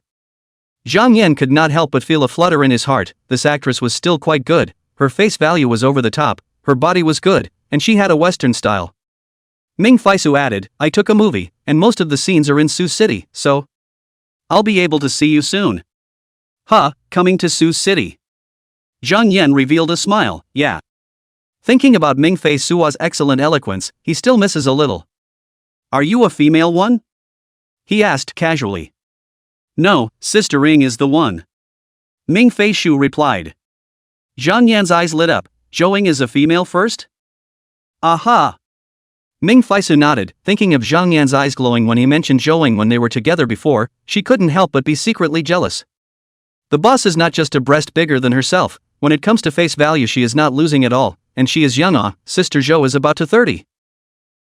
Zhang Yan could not help but feel a flutter in his heart. This actress was still quite good, her face value was over the top, her body was good, and she had a Western style. Ming Fei Su added, "I took a movie, and most of the scenes are in Sioux City, so I'll be able to see you soon." "Huh, coming to Sioux City?" Zhang Yan revealed a smile, "Yeah." Thinking about Ming Fei Su's excellent eloquence, he still misses a little. "Are you a female one?" he asked casually. "No, Sister Ring is the one." Ming Fei Shu replied. Zhang Yan's eyes lit up. "Zhou is a female first?" "Aha!" Ming Fei Su nodded, thinking of Zhang Yan's eyes glowing when he mentioned Zhou when they were together before. She couldn't help but be secretly jealous. The boss is not just a breast bigger than herself, when it comes to face value she is not losing at all, and she is young. Sister Zhou is about to 30.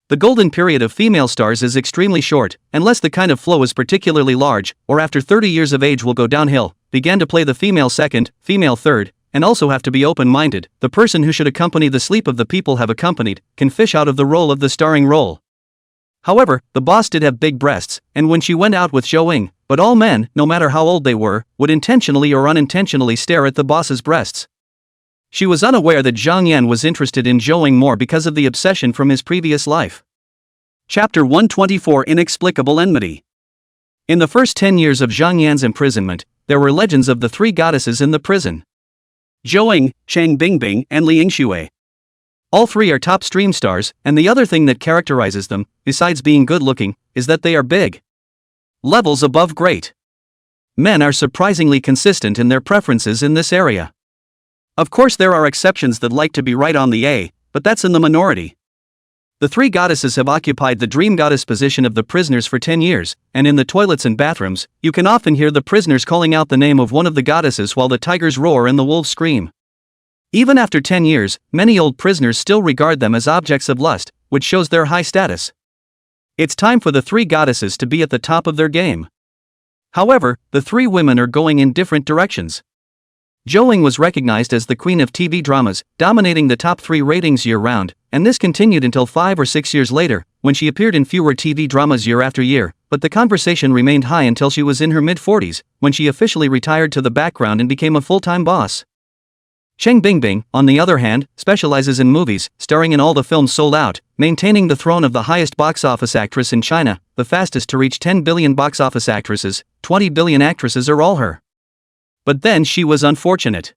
The golden period of female stars is extremely short, unless the kind of flow is particularly large, or after 30 years of age will go downhill, began to play the female second, female third, and also have to be open-minded. The person who should accompany the sleep of the people have accompanied, can fish out of the role of the starring role. However, the boss did have big breasts, and when she went out with Zhou, but all men, no matter how old they were, would intentionally or unintentionally stare at the boss's breasts. She was unaware that Zhang Yan was interested in Zhou more because of the obsession from his previous life. Chapter 124 Inexplicable Enmity. In the first 10 years of Zhang Yan's imprisonment, there were legends of the three goddesses in the prison: Zhou, Chang Bingbing, and Li Yingshui. All three are top stream stars, and the other thing that characterizes them, besides being good-looking, is that they are big. Levels above great. Men are surprisingly consistent in their preferences in this area. Of course there are exceptions that like to be right on the A, but that's in the minority. The three goddesses have occupied the dream goddess position of the prisoners for 10 years, and in the toilets and bathrooms, you can often hear the prisoners calling out the name of one of the goddesses while the tigers roar and the wolves scream. Even after 10 years, many old prisoners still regard them as objects of lust, which shows their high status. It's time for the three goddesses to be at the top of their game. However, the three women are going in different directions. Zhou was recognized as the queen of TV dramas, dominating the top 3 ratings year-round, and this continued until 5 or 6 years later, when she appeared in fewer TV dramas year after year, but the conversation remained high until she was in her mid-40s, when she officially retired to the background and became a full-time boss. Cheng Bingbing, on the other hand, specializes in movies, starring in all the films sold out, maintaining the throne of the highest box office actress in China, the fastest to reach 10 billion box office actresses. 20 billion actresses are all her. But then she was unfortunate.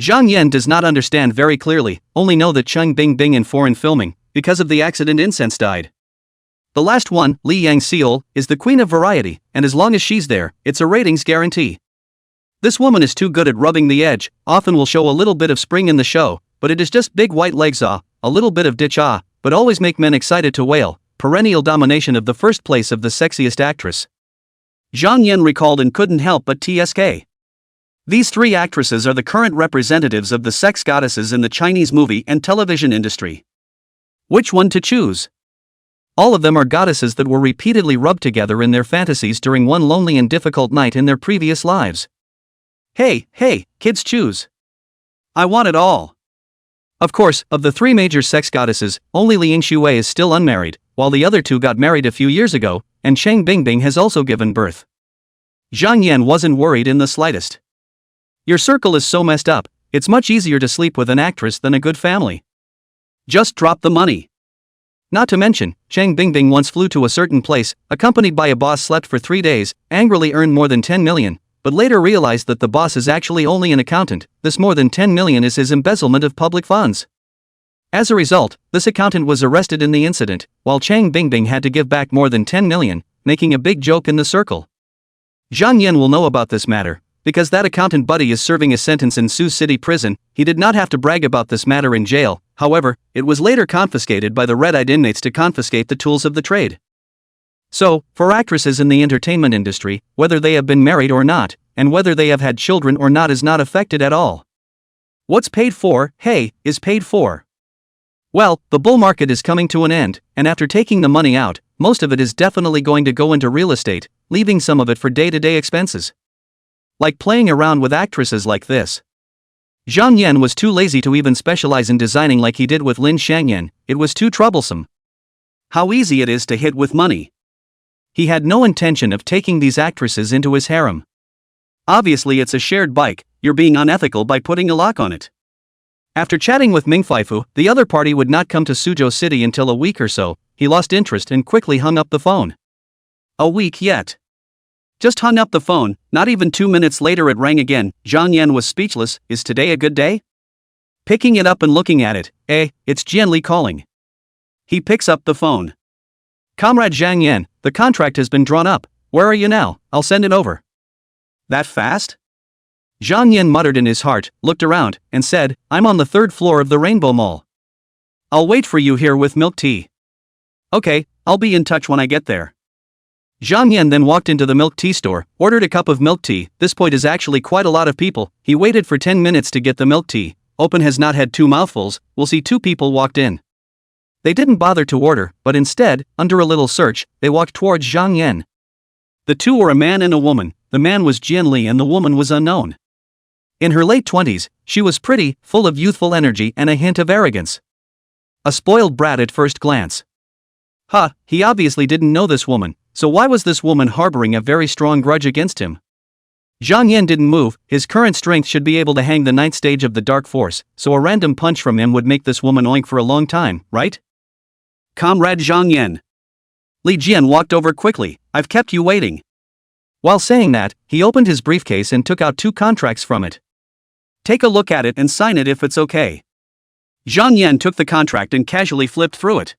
Zhang Yan does not understand very clearly, only know that Cheng Bingbing in foreign filming, because of the accident incense died. The last one, Li Yang Seol, is the queen of variety, and as long as she's there, it's a ratings guarantee. This woman is too good at rubbing the edge, often will show a little bit of spring in the show, but it is just big white legs a little bit of ditch but always make men excited to wail, perennial domination of the first place of the sexiest actress. Zhang Yan recalled and couldn't help but tsk. These three actresses are the current representatives of the sex goddesses in the Chinese movie and television industry. Which one to choose? All of them are goddesses that were repeatedly rubbed together in their fantasies during one lonely and difficult night in their previous lives. Hey, kids, choose. I want it all. Of course, of the three major sex goddesses, only Li Yingshui is still unmarried, while the other two got married a few years ago, and Cheng Bingbing has also given birth. Zhang Yan wasn't worried in the slightest. Your circle is so messed up, it's much easier to sleep with an actress than a good family. Just drop the money. Not to mention, Cheng Bingbing once flew to a certain place, accompanied by a boss, slept for 3 days, angrily earned more than 10 million, but later realized that the boss is actually only an accountant. This more than 10 million is his embezzlement of public funds. As a result, this accountant was arrested in the incident, while Chang Bingbing had to give back more than 10 million, making a big joke in the circle. Zhang Yan will know about this matter, because that accountant buddy is serving a sentence in Sioux City prison. He did not have to brag about this matter in jail. However, it was later confiscated by the red-eyed inmates to confiscate the tools of the trade. So, for actresses in the entertainment industry, whether they have been married or not, and whether they have had children or not is not affected at all. What's paid for, hey, is paid for. Well, the bull market is coming to an end, and after taking the money out, most of it is definitely going to go into real estate, leaving some of it for day-to-day expenses. Like playing around with actresses like this. Zhang Yan was too lazy to even specialize in designing like he did with Lin Shangyan. It was too troublesome. How easy it is to hit with money. He had no intention of taking these actresses into his harem. Obviously it's a shared bike, you're being unethical by putting a lock on it. After chatting with Ming Faifu, the other party would not come to Suzhou City until a week or so. He lost interest and quickly hung up the phone. A week yet. Just hung up the phone. Not even 2 minutes later it rang again. Zhang Yan was speechless. Is today a good day? Picking it up and looking at it. It's Jian Li calling. He picks up the phone. Comrade Zhang Yan, the contract has been drawn up. Where are you now? I'll send it over. That fast? Zhang Yan muttered in his heart, looked around, and said, I'm on the 3rd floor of the Rainbow Mall. I'll wait for you here with milk tea. Okay, I'll be in touch when I get there. Zhang Yan then walked into the milk tea store, ordered a cup of milk tea. This point is actually quite a lot of people. He waited for 10 minutes to get the milk tea. Open has not had 2 mouthfuls. We'll see 2 people walked in. They didn't bother to order, but instead, under a little search, they walked towards Zhang Yan. The two were a man and a woman. The man was Jian Li and the woman was unknown. In her late 20s, she was pretty, full of youthful energy and a hint of arrogance. A spoiled brat at first glance. He obviously didn't know this woman, so why was this woman harboring a very strong grudge against him? Zhang Yan didn't move. His current strength should be able to hang the 9th stage of the Dark Force, so a random punch from him would make this woman oink for a long time, right? Comrade Zhang Yan. Li Jian walked over quickly. I've kept you waiting. While saying that, he opened his briefcase and took out 2 contracts from it. Take a look at it and sign it if it's okay. Zhang Yan took the contract and casually flipped through it.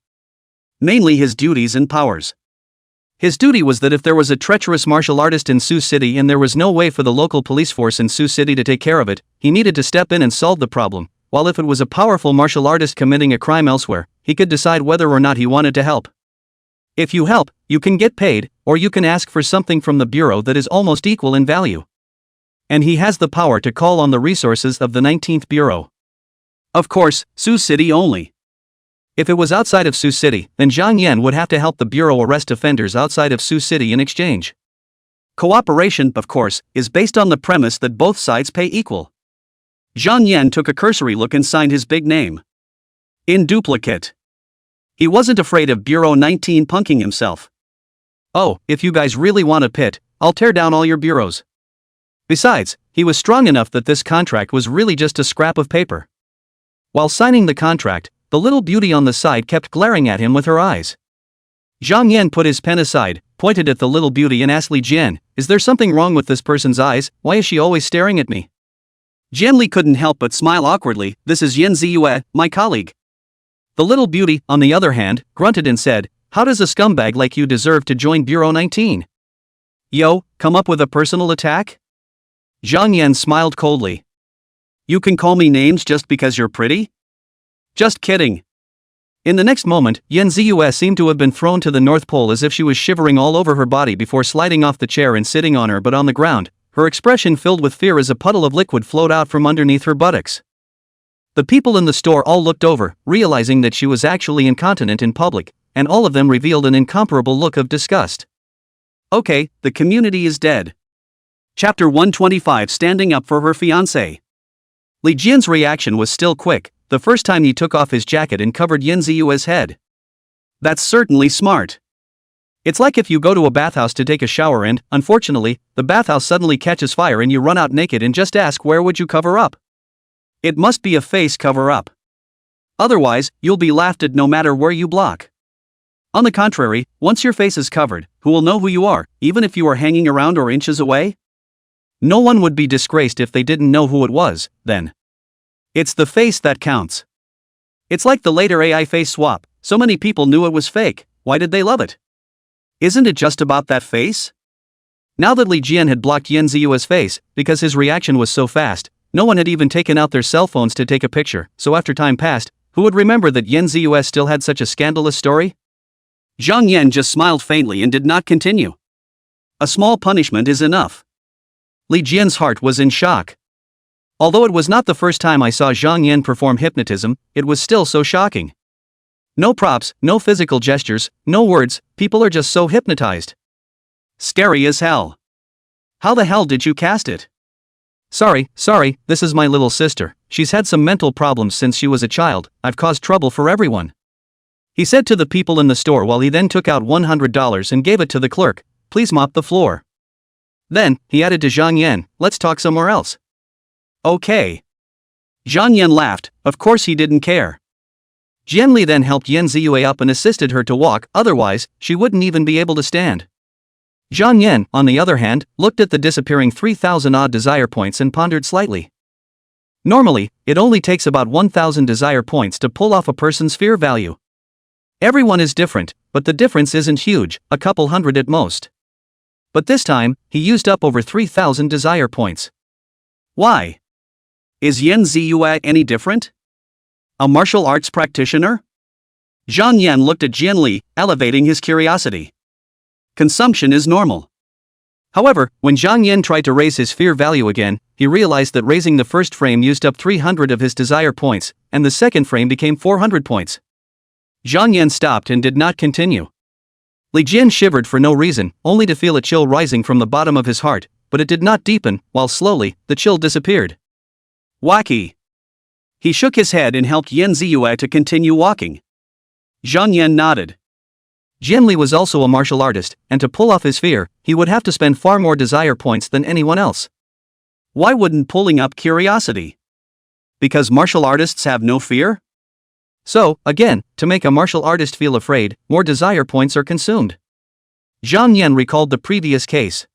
Mainly his duties and powers. His duty was that if there was a treacherous martial artist in Sioux City and there was no way for the local police force in Sioux City to take care of it, he needed to step in and solve the problem, while if it was a powerful martial artist committing a crime elsewhere, he could decide whether or not he wanted to help. If you help, you can get paid, or you can ask for something from the bureau that is almost equal in value. And he has the power to call on the resources of the 19th Bureau. Of course, Sioux City only. If it was outside of Sioux City, then Zhang Yan would have to help the Bureau arrest offenders outside of Sioux City in exchange. Cooperation, of course, is based on the premise that both sides pay equal. Zhang Yan took a cursory look and signed his big name. In duplicate. He wasn't afraid of Bureau 19 punking himself. Oh, if you guys really want a pit, I'll tear down all your bureaus. Besides, he was strong enough that this contract was really just a scrap of paper. While signing the contract, the little beauty on the side kept glaring at him with her eyes. Zhang Yan put his pen aside, pointed at the little beauty and asked Li Jian, is there something wrong with this person's eyes? Why is she always staring at me? Jian Li couldn't help but smile awkwardly. This is Yan Ziyue, my colleague. The little beauty, on the other hand, grunted and said, how does a scumbag like you deserve to join Bureau 19? Yo, come up with a personal attack? Zhang Yan smiled coldly. You can call me names just because you're pretty? Just kidding. In the next moment, Yan Ziyue seemed to have been thrown to the North Pole as if she was shivering all over her body before sliding off the chair and sitting on her but on the ground, her expression filled with fear as a puddle of liquid flowed out from underneath her buttocks. The people in the store all looked over, realizing that she was actually incontinent in public, and all of them revealed an incomparable look of disgust. Okay, the community is dead. Chapter 125 Standing Up for Her Fiancé. Li Jian's reaction was still quick, the first time he took off his jacket and covered Yan Ziyue's head. That's certainly smart. It's like if you go to a bathhouse to take a shower and, unfortunately, the bathhouse suddenly catches fire and you run out naked and just ask where would you cover up? It must be a face cover-up. Otherwise, you'll be laughed at no matter where you block. On the contrary, once your face is covered, who will know who you are, even if you are hanging around or inches away? No one would be disgraced if they didn't know who it was, then. It's the face that counts. It's like the later AI face swap, so many people knew it was fake, why did they love it? Isn't it just about that face? Now that Li Jian had blocked Yan Ziyue's face, because his reaction was so fast, no one had even taken out their cell phones to take a picture, so after time passed, who would remember that Yan Ziyue still had such a scandalous story? Zhang Yan just smiled faintly and did not continue. A small punishment is enough. Li Jian's heart was in shock. Although it was not the first time I saw Zhang Yan perform hypnotism, it was still so shocking. No props, no physical gestures, no words, people are just so hypnotized. Scary as hell. How the hell did you cast it? Sorry, this is my little sister, she's had some mental problems since she was a child, I've caused trouble for everyone. He said to the people in the store while he then took out $100 and gave it to the clerk, please mop the floor. Then, he added to Zhang Yan, let's talk somewhere else. Okay. Zhang Yan laughed, of course he didn't care. Jian Li then helped Yan Ziyue up and assisted her to walk, otherwise, she wouldn't even be able to stand. Zhang Yan, on the other hand, looked at the disappearing 3,000-odd desire points and pondered slightly. Normally, it only takes about 1,000 desire points to pull off a person's fear value. Everyone is different, but the difference isn't huge, a couple hundred at most. But this time, he used up over 3,000 desire points. Why? Is Yan Ziyue any different? A martial arts practitioner? Zhang Yan looked at Jian Li, elevating his curiosity. Consumption is normal. However, when Zhang Yan tried to raise his fear value again, he realized that raising the first frame used up 300 of his desire points, and the second frame became 400 points. Zhang Yan stopped and did not continue. Li Jian shivered for no reason, only to feel a chill rising from the bottom of his heart, but it did not deepen, while slowly, the chill disappeared. Wacky. He shook his head and helped Yan Ziyue to continue walking. Zhang Yan nodded. Jian Li was also a martial artist, and to pull off his fear, he would have to spend far more desire points than anyone else. Why wouldn't pulling up curiosity? Because martial artists have no fear? So, again, to make a martial artist feel afraid, more desire points are consumed. Zhang Yan recalled the previous case.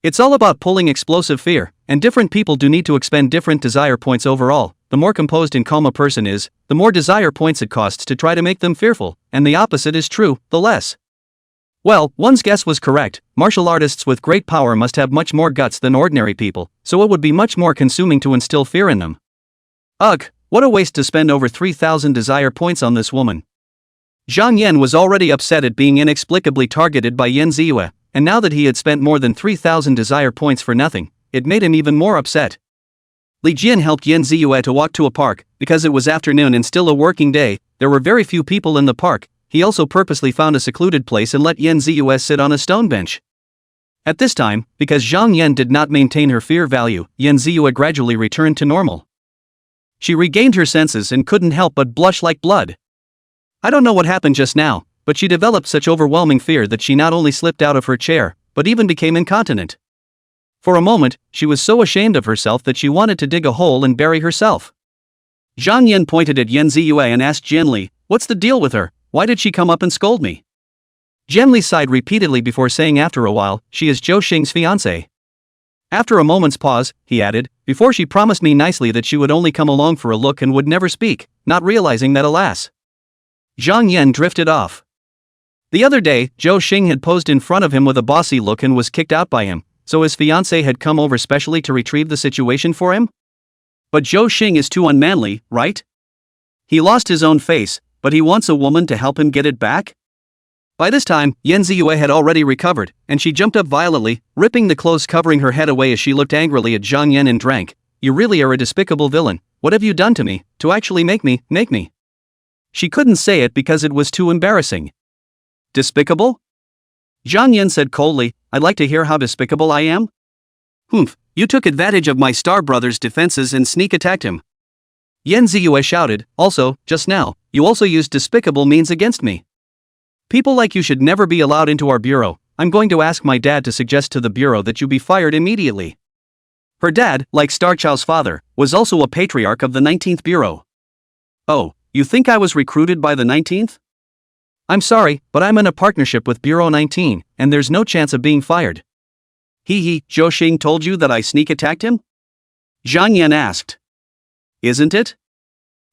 It's all about pulling explosive fear, and different people do need to expend different desire points overall. The more composed and calm a person is, the more desire points it costs to try to make them fearful, and the opposite is true, the less. Well, one's guess was correct, martial artists with great power must have much more guts than ordinary people, so it would be much more consuming to instill fear in them. Ugh, what a waste to spend over 3,000 desire points on this woman. Zhang Yan was already upset at being inexplicably targeted by Yan Ziyue, and now that he had spent more than 3,000 desire points for nothing, it made him even more upset. Li Jian helped Yan Ziyue to walk to a park, because it was afternoon and still a working day, there were very few people in the park. He also purposely found a secluded place and let Yan Ziyue sit on a stone bench. At this time, because Zhang Yan did not maintain her fear value, Yan Ziyue gradually returned to normal. She regained her senses and couldn't help but blush like blood. I don't know what happened just now, but she developed such overwhelming fear that she not only slipped out of her chair, but even became incontinent. For a moment, she was so ashamed of herself that she wanted to dig a hole and bury herself. Zhang Yan pointed at Yan Ziyue and asked Jian Li, what's the deal with her, why did she come up and scold me? Jian Li sighed repeatedly before saying after a while, she is Zhou Xing's fiancée. After a moment's pause, he added, before she promised me nicely that she would only come along for a look and would never speak, not realizing that alas. Zhang Yan drifted off. The other day, Zhou Xing had posed in front of him with a bossy look and was kicked out by him, so his fiancée had come over specially to retrieve the situation for him? But Zhou Xing is too unmanly, right? He lost his own face, but he wants a woman to help him get it back? By this time, Yan Ziyue had already recovered, and she jumped up violently, ripping the clothes covering her head away as she looked angrily at Zhang Yan and drank. You really are a despicable villain, what have you done to me, to actually make me? She couldn't say it because it was too embarrassing. Despicable? Zhang Yan said coldly, I'd like to hear how despicable I am? Humph, you took advantage of my star brother's defenses and sneak attacked him. Yan Ziyue shouted, also, just now, you also used despicable means against me. People like you should never be allowed into our bureau. I'm going to ask my dad to suggest to the bureau that you be fired immediately. Her dad, like Star Chow's father, was also a patriarch of the 19th Bureau. Oh, you think I was recruited by the 19th? I'm sorry, but I'm in a partnership with Bureau 19, and there's no chance of being fired. Zhou Xing told you that I sneak attacked him? Zhang Yan asked. Isn't it?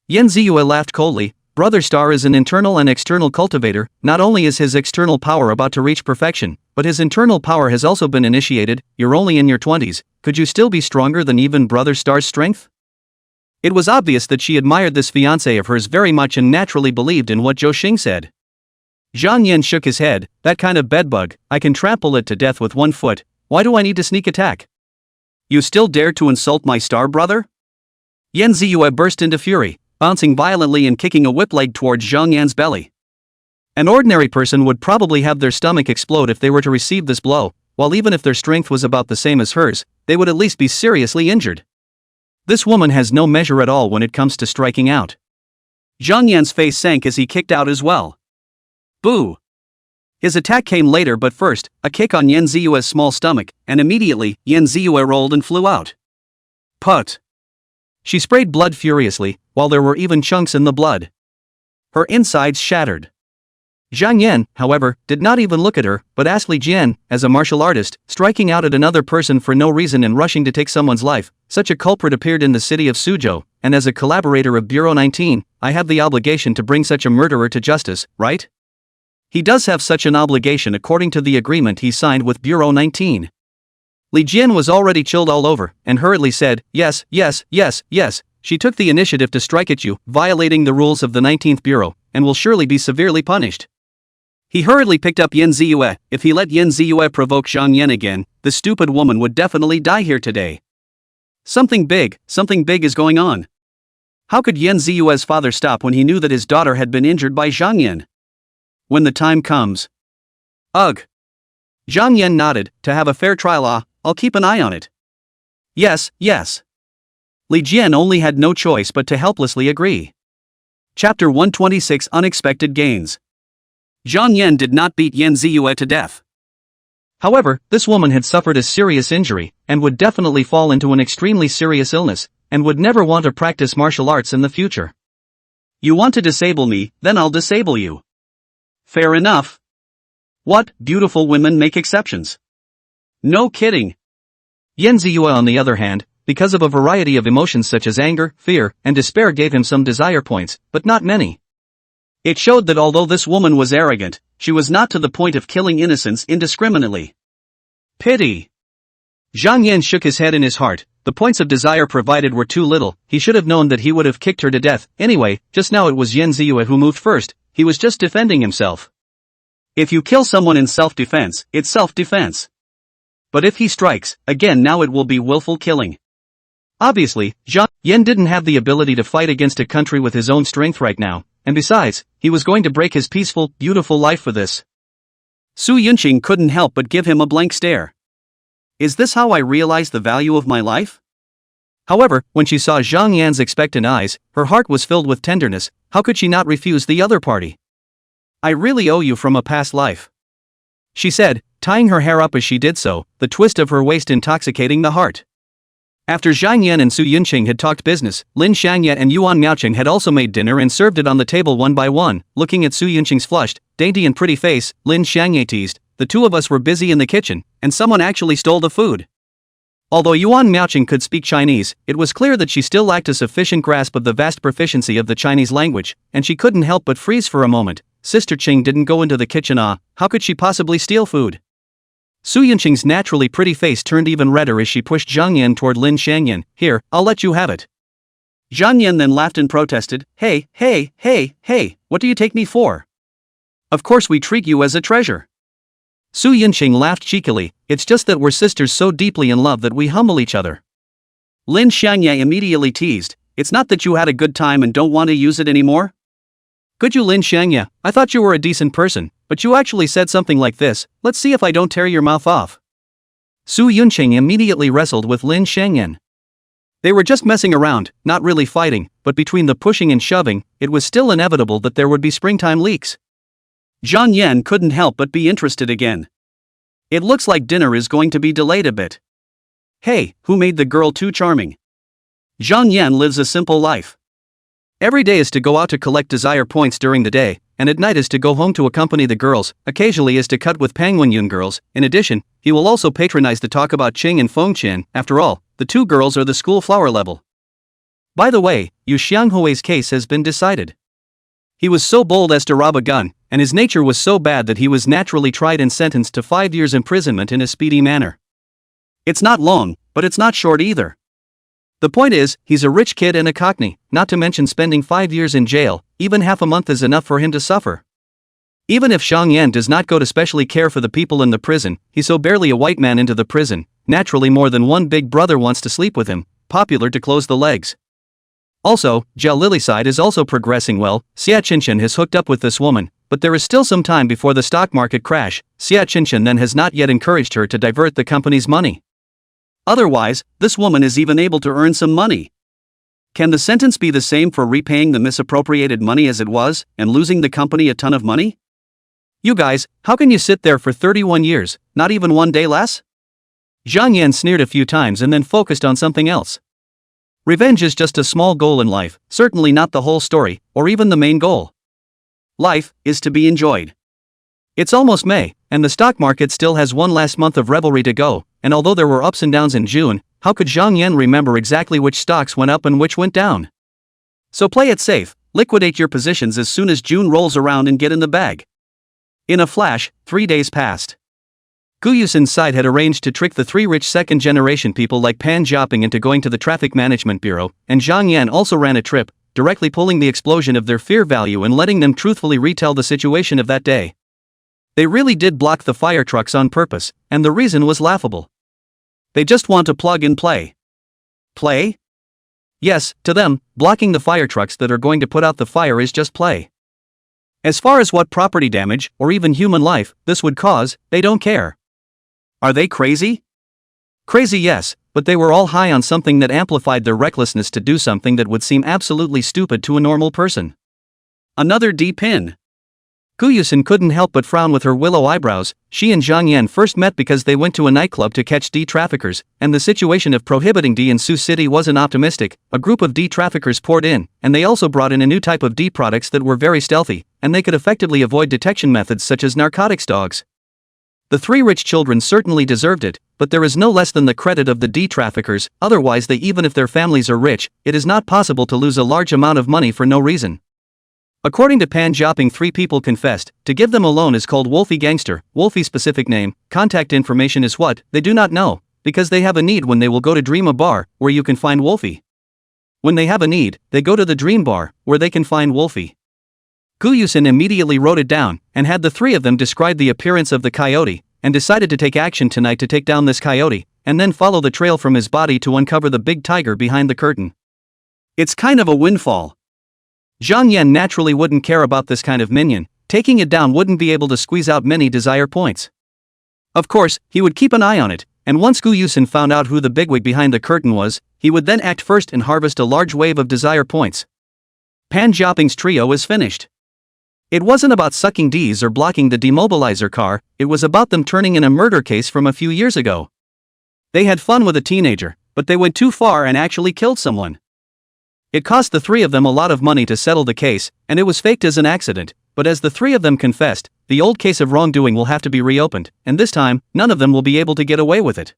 Yan Ziyue laughed coldly. Brother Star is an internal and external cultivator. Not only is his external power about to reach perfection, but his internal power has also been initiated. You're only in your 20s, could you still be stronger than even Brother Star's strength? It was obvious that she admired this fiancé of hers very much and naturally believed in what Zhou Xing said. Zhang Yan shook his head. That kind of bedbug, I can trample it to death with 1 foot, why do I need to sneak attack? You still dare to insult my star brother? Yan Ziyue burst into fury, bouncing violently and kicking a whip leg towards Zhang Yan's belly. An ordinary person would probably have their stomach explode if they were to receive this blow, while even if their strength was about the same as hers, they would at least be seriously injured. This woman has no measure at all when it comes to striking out. Zhang Yan's face sank as he kicked out as well. Boo! His attack came later, but first, a kick on Yan Ziyue's small stomach, and immediately, Yan Ziyue rolled and flew out. Put! She sprayed blood furiously, while there were even chunks in the blood. Her insides shattered. Zhang Yan, however, did not even look at her, but asked Li Jian, as a martial artist, striking out at another person for no reason and rushing to take someone's life. Such a culprit appeared in the city of Suzhou, and as a collaborator of Bureau 19, I have the obligation to bring such a murderer to justice, right? He does have such an obligation according to the agreement he signed with Bureau 19. Li Jian was already chilled all over, and hurriedly said, yes. She took the initiative to strike at you, violating the rules of the 19th Bureau, and will surely be severely punished. He hurriedly picked up Yan Ziyue. If he let Yan Ziyue provoke Zhang Yan again, the stupid woman would definitely die here today. Something big is going on. How could Yan Ziyue's father stop when he knew that his daughter had been injured by Zhang Yan? When the time comes. Ugh. Zhang Yan nodded. To have a fair trial, I'll keep an eye on it. Yes. Li Jian only had no choice but to helplessly agree. Chapter 126 Unexpected Gains. Zhang Yan did not beat Yan Ziyue to death. However, this woman had suffered a serious injury, and would definitely fall into an extremely serious illness, and would never want to practice martial arts in the future. You want to disable me, then I'll disable you. Fair enough. What, beautiful women make exceptions? No kidding. Yan Ziyue, on the other hand, because of a variety of emotions such as anger, fear, and despair, gave him some desire points, but not many. It showed that although this woman was arrogant, she was not to the point of killing innocents indiscriminately. Pity. Zhang Yan shook his head in his heart. The points of desire provided were too little. He should have known that he would have kicked her to death. Anyway, just now it was Yan Ziyue who moved first. He was just defending himself. If you kill someone in self-defense, it's self-defense. But if he strikes, again, now it will be willful killing. Obviously, Zhang Yan didn't have the ability to fight against a country with his own strength right now, and besides, he was going to break his peaceful, beautiful life for this. Su Yunqing couldn't help but give him a blank stare. Is this how I realize the value of my life? However, when she saw Zhang Yan's expectant eyes, her heart was filled with tenderness. How could she not refuse the other party? I really owe you from a past life, she said, tying her hair up as she did so, the twist of her waist intoxicating the heart. After Zhang Yan and Su Yunqing had talked business, Lin Xiangye and Yuan Miaoqing had also made dinner and served it on the table one by one. Looking at Su Yunqing's flushed, dainty and pretty face, Lin Xiangye teased, the two of us were busy in the kitchen, and someone actually stole the food. Although Yuan Miaoqing could speak Chinese, it was clear that she still lacked a sufficient grasp of the vast proficiency of the Chinese language, and she couldn't help but freeze for a moment. Sister Qing didn't go into the kitchen. How could she possibly steal food? Su Yunqing's naturally pretty face turned even redder as she pushed Zhang Yan toward Lin Xiangyan. Here, I'll let you have it. Zhang Yan then laughed and protested, Hey, what do you take me for? Of course we treat you as a treasure. Su Yunqing laughed cheekily, it's just that we're sisters so deeply in love that we humble each other. Lin Xiangye immediately teased, it's not that you had a good time and don't want to use it anymore? Could you, Lin Xiangye? I thought you were a decent person, but you actually said something like this, let's see if I don't tear your mouth off. Su Yunqing immediately wrestled with Lin Xiangyan. They were just messing around, not really fighting, but between the pushing and shoving, it was still inevitable that there would be springtime leaks. Zhang Yan couldn't help but be interested again. It looks like dinner is going to be delayed a bit. Hey, who made the girl too charming? Zhang Yan lives a simple life. Every day is to go out to collect desire points during the day, and at night is to go home to accompany the girls, occasionally is to cut with Pangwonyun girls. In addition, he will also patronize the talk about Qing and Fengqian. After all, the two girls are the school flower level. By the way, Yu Xianghui's case has been decided. He was so bold as to rob a gun, and his nature was so bad that he was naturally tried and sentenced to 5 years imprisonment in a speedy manner. It's not long, but it's not short either. The point is, he's a rich kid and a cockney, not to mention spending 5 years in jail. Even half a month is enough for him to suffer. Even if Xiang Yan does not go to specially care for the people in the prison, he's so barely a white man into the prison, naturally more than one big brother wants to sleep with him, popular to close the legs. Also, Zhao Lilyside is also progressing well. Xia Qinshan has hooked up with this woman, but there is still some time before the stock market crash. Xia Qinshan then has not yet encouraged her to divert the company's money. Otherwise, this woman is even able to earn some money. Can the sentence be the same for repaying the misappropriated money as it was, and losing the company a ton of money? You guys, how can you sit there for 31 years, not even one day less? Zhang Yan sneered a few times and then focused on something else. Revenge is just a small goal in life, certainly not the whole story, or even the main goal. Life is to be enjoyed. It's almost May, and the stock market still has one last month of revelry to go, and although there were ups and downs in June, how could Zhang Yan remember exactly which stocks went up and which went down? So play it safe, liquidate your positions as soon as June rolls around and get in the bag. In a flash, 3 days passed. Gu Yusin's side had arranged to trick the 3 rich second-generation people like Pan Jiaping into going to the Traffic Management Bureau, and Zhang Yan also ran a trip, directly pulling the explosion of their fear value and letting them truthfully retell the situation of that day. They really did block the fire trucks on purpose, and the reason was laughable. They just want to plug and play. Play? Yes, to them, blocking the fire trucks that are going to put out the fire is just play. As far as what property damage, or even human life, this would cause, they don't care. Are they crazy? Crazy, yes, but they were all high on something that amplified their recklessness to do something that would seem absolutely stupid to a normal person. Another D-pin. Gu Yusin couldn't help but frown with her willow eyebrows. She and Zhang Yan first met because they went to a nightclub to catch D-traffickers, and the situation of prohibiting D in Sioux City wasn't optimistic. A group of D-traffickers poured in, and they also brought in a new type of D products that were very stealthy, and they could effectively avoid detection methods such as narcotics dogs. The 3 rich children certainly deserved it, but there is no less than the credit of the D-traffickers. Otherwise even if their families are rich, it is not possible to lose a large amount of money for no reason. According to Pan Jiaping, 3 people confessed. To give them a loan is called Wolfie Gangster. Wolfie's specific name, contact information is what, they do not know, because they have a need when they will go to Dream a Bar, where you can find Wolfie. When they have a need, they go to the Dream Bar, where they can find Wolfie. Gu Yusin immediately wrote it down, and had the 3 of them describe the appearance of the coyote, and decided to take action tonight to take down this coyote, and then follow the trail from his body to uncover the big tiger behind the curtain. It's kind of a windfall. Zhang Yan naturally wouldn't care about this kind of minion. Taking it down wouldn't be able to squeeze out many desire points. Of course, he would keep an eye on it, and once Gu Yusin found out who the bigwig behind the curtain was, he would then act first and harvest a large wave of desire points. Pan Jiaping's trio is finished. It wasn't about sucking D's or blocking the demobilizer car, it was about them turning in a murder case from a few years ago. They had fun with a teenager, but they went too far and actually killed someone. It cost the 3 of them a lot of money to settle the case, and it was faked as an accident, but as the 3 of them confessed, the old case of wrongdoing will have to be reopened, and this time, none of them will be able to get away with it.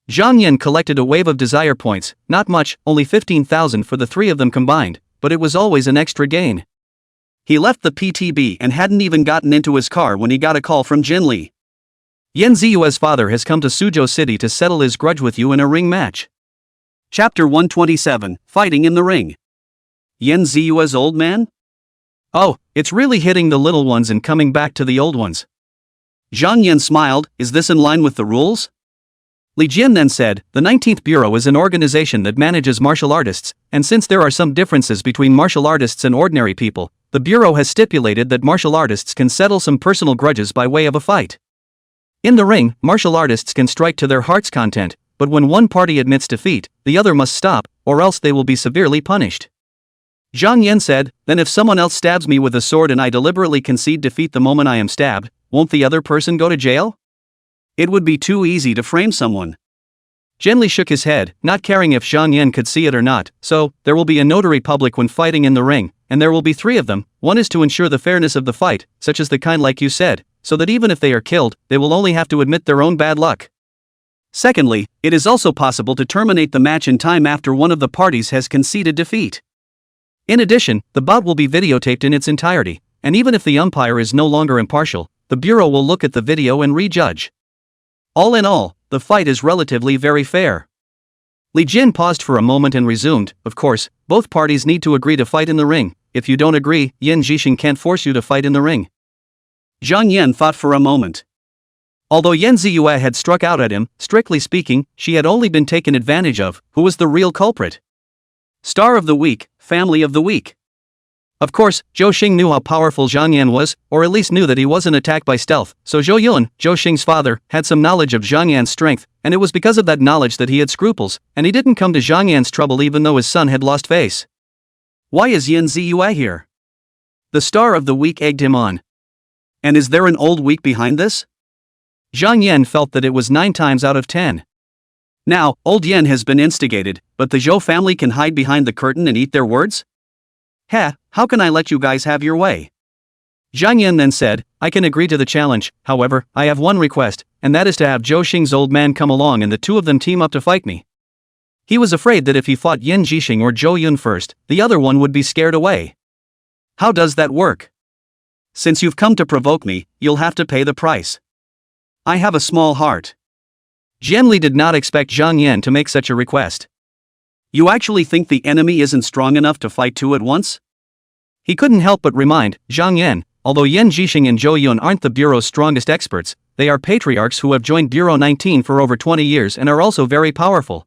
Zhang Yan collected a wave of desire points, not much, only 15,000 for the 3 of them combined, but it was always an extra gain. He left the PTB and hadn't even gotten into his car when he got a call from Jin Li. Yan Ziyue's father has come to Suzhou City to settle his grudge with you in a ring match. Chapter 127, Fighting in the Ring. Yan Ziyue's old man? Oh, it's really hitting the little ones and coming back to the old ones. Zhang Yan smiled. Is this in line with the rules? Li Jian then said, the 19th Bureau is an organization that manages martial artists, and since there are some differences between martial artists and ordinary people, the Bureau has stipulated that martial artists can settle some personal grudges by way of a fight. In the ring, martial artists can strike to their heart's content, but when one party admits defeat, the other must stop, or else they will be severely punished. Zhang Yan said, then if someone else stabs me with a sword and I deliberately concede defeat the moment I am stabbed, won't the other person go to jail? It would be too easy to frame someone. Zhenli shook his head, not caring if Zhang Yan could see it or not. So, there will be a notary public when fighting in the ring, and there will be 3 of them. One is to ensure the fairness of the fight, such as the kind like you said, so that even if they are killed, they will only have to admit their own bad luck. Secondly, it is also possible to terminate the match in time after one of the parties has conceded defeat. In addition, the bout will be videotaped in its entirety, and even if the umpire is no longer impartial, the bureau will look at the video and rejudge. All in all, the fight is relatively very fair. Li Jin paused for a moment and resumed, of course, both parties need to agree to fight in the ring. If you don't agree, Yan Zhixing can't force you to fight in the ring. Zhang Yan thought for a moment. Although Yan Ziyue had struck out at him, strictly speaking, she had only been taken advantage of. Who was the real culprit? Star of the week, family of the week. Of course, Zhou Xing knew how powerful Zhang Yan was, or at least knew that he wasn't attacked by stealth, so Zhou Yun, Zhou Xing's father, had some knowledge of Zhang Yan's strength, and it was because of that knowledge that he had scruples, and he didn't come to Zhang Yan's trouble even though his son had lost face. Why is Yan Ziyue here? The star of the week egged him on. And is there an old week behind this? Zhang Yan felt that it was 9 times out of 10. Now, old Yan has been instigated, but the Zhou family can hide behind the curtain and eat their words? Heh, how can I let you guys have your way? Zhang Yan then said, I can agree to the challenge, however, I have one request, and that is to have Zhou Xing's old man come along and the 2 of them team up to fight me. He was afraid that if he fought Yan Zhixing or Zhou Yun first, the other one would be scared away. How does that work? Since you've come to provoke me, you'll have to pay the price. I have a small heart. Jianli did not expect Zhang Yan to make such a request. You actually think the enemy isn't strong enough to fight 2 at once? He couldn't help but remind Zhang Yan, although Yan Zhixing and Zhou Yun aren't the Bureau's strongest experts, they are patriarchs who have joined Bureau 19 for over 20 years and are also very powerful.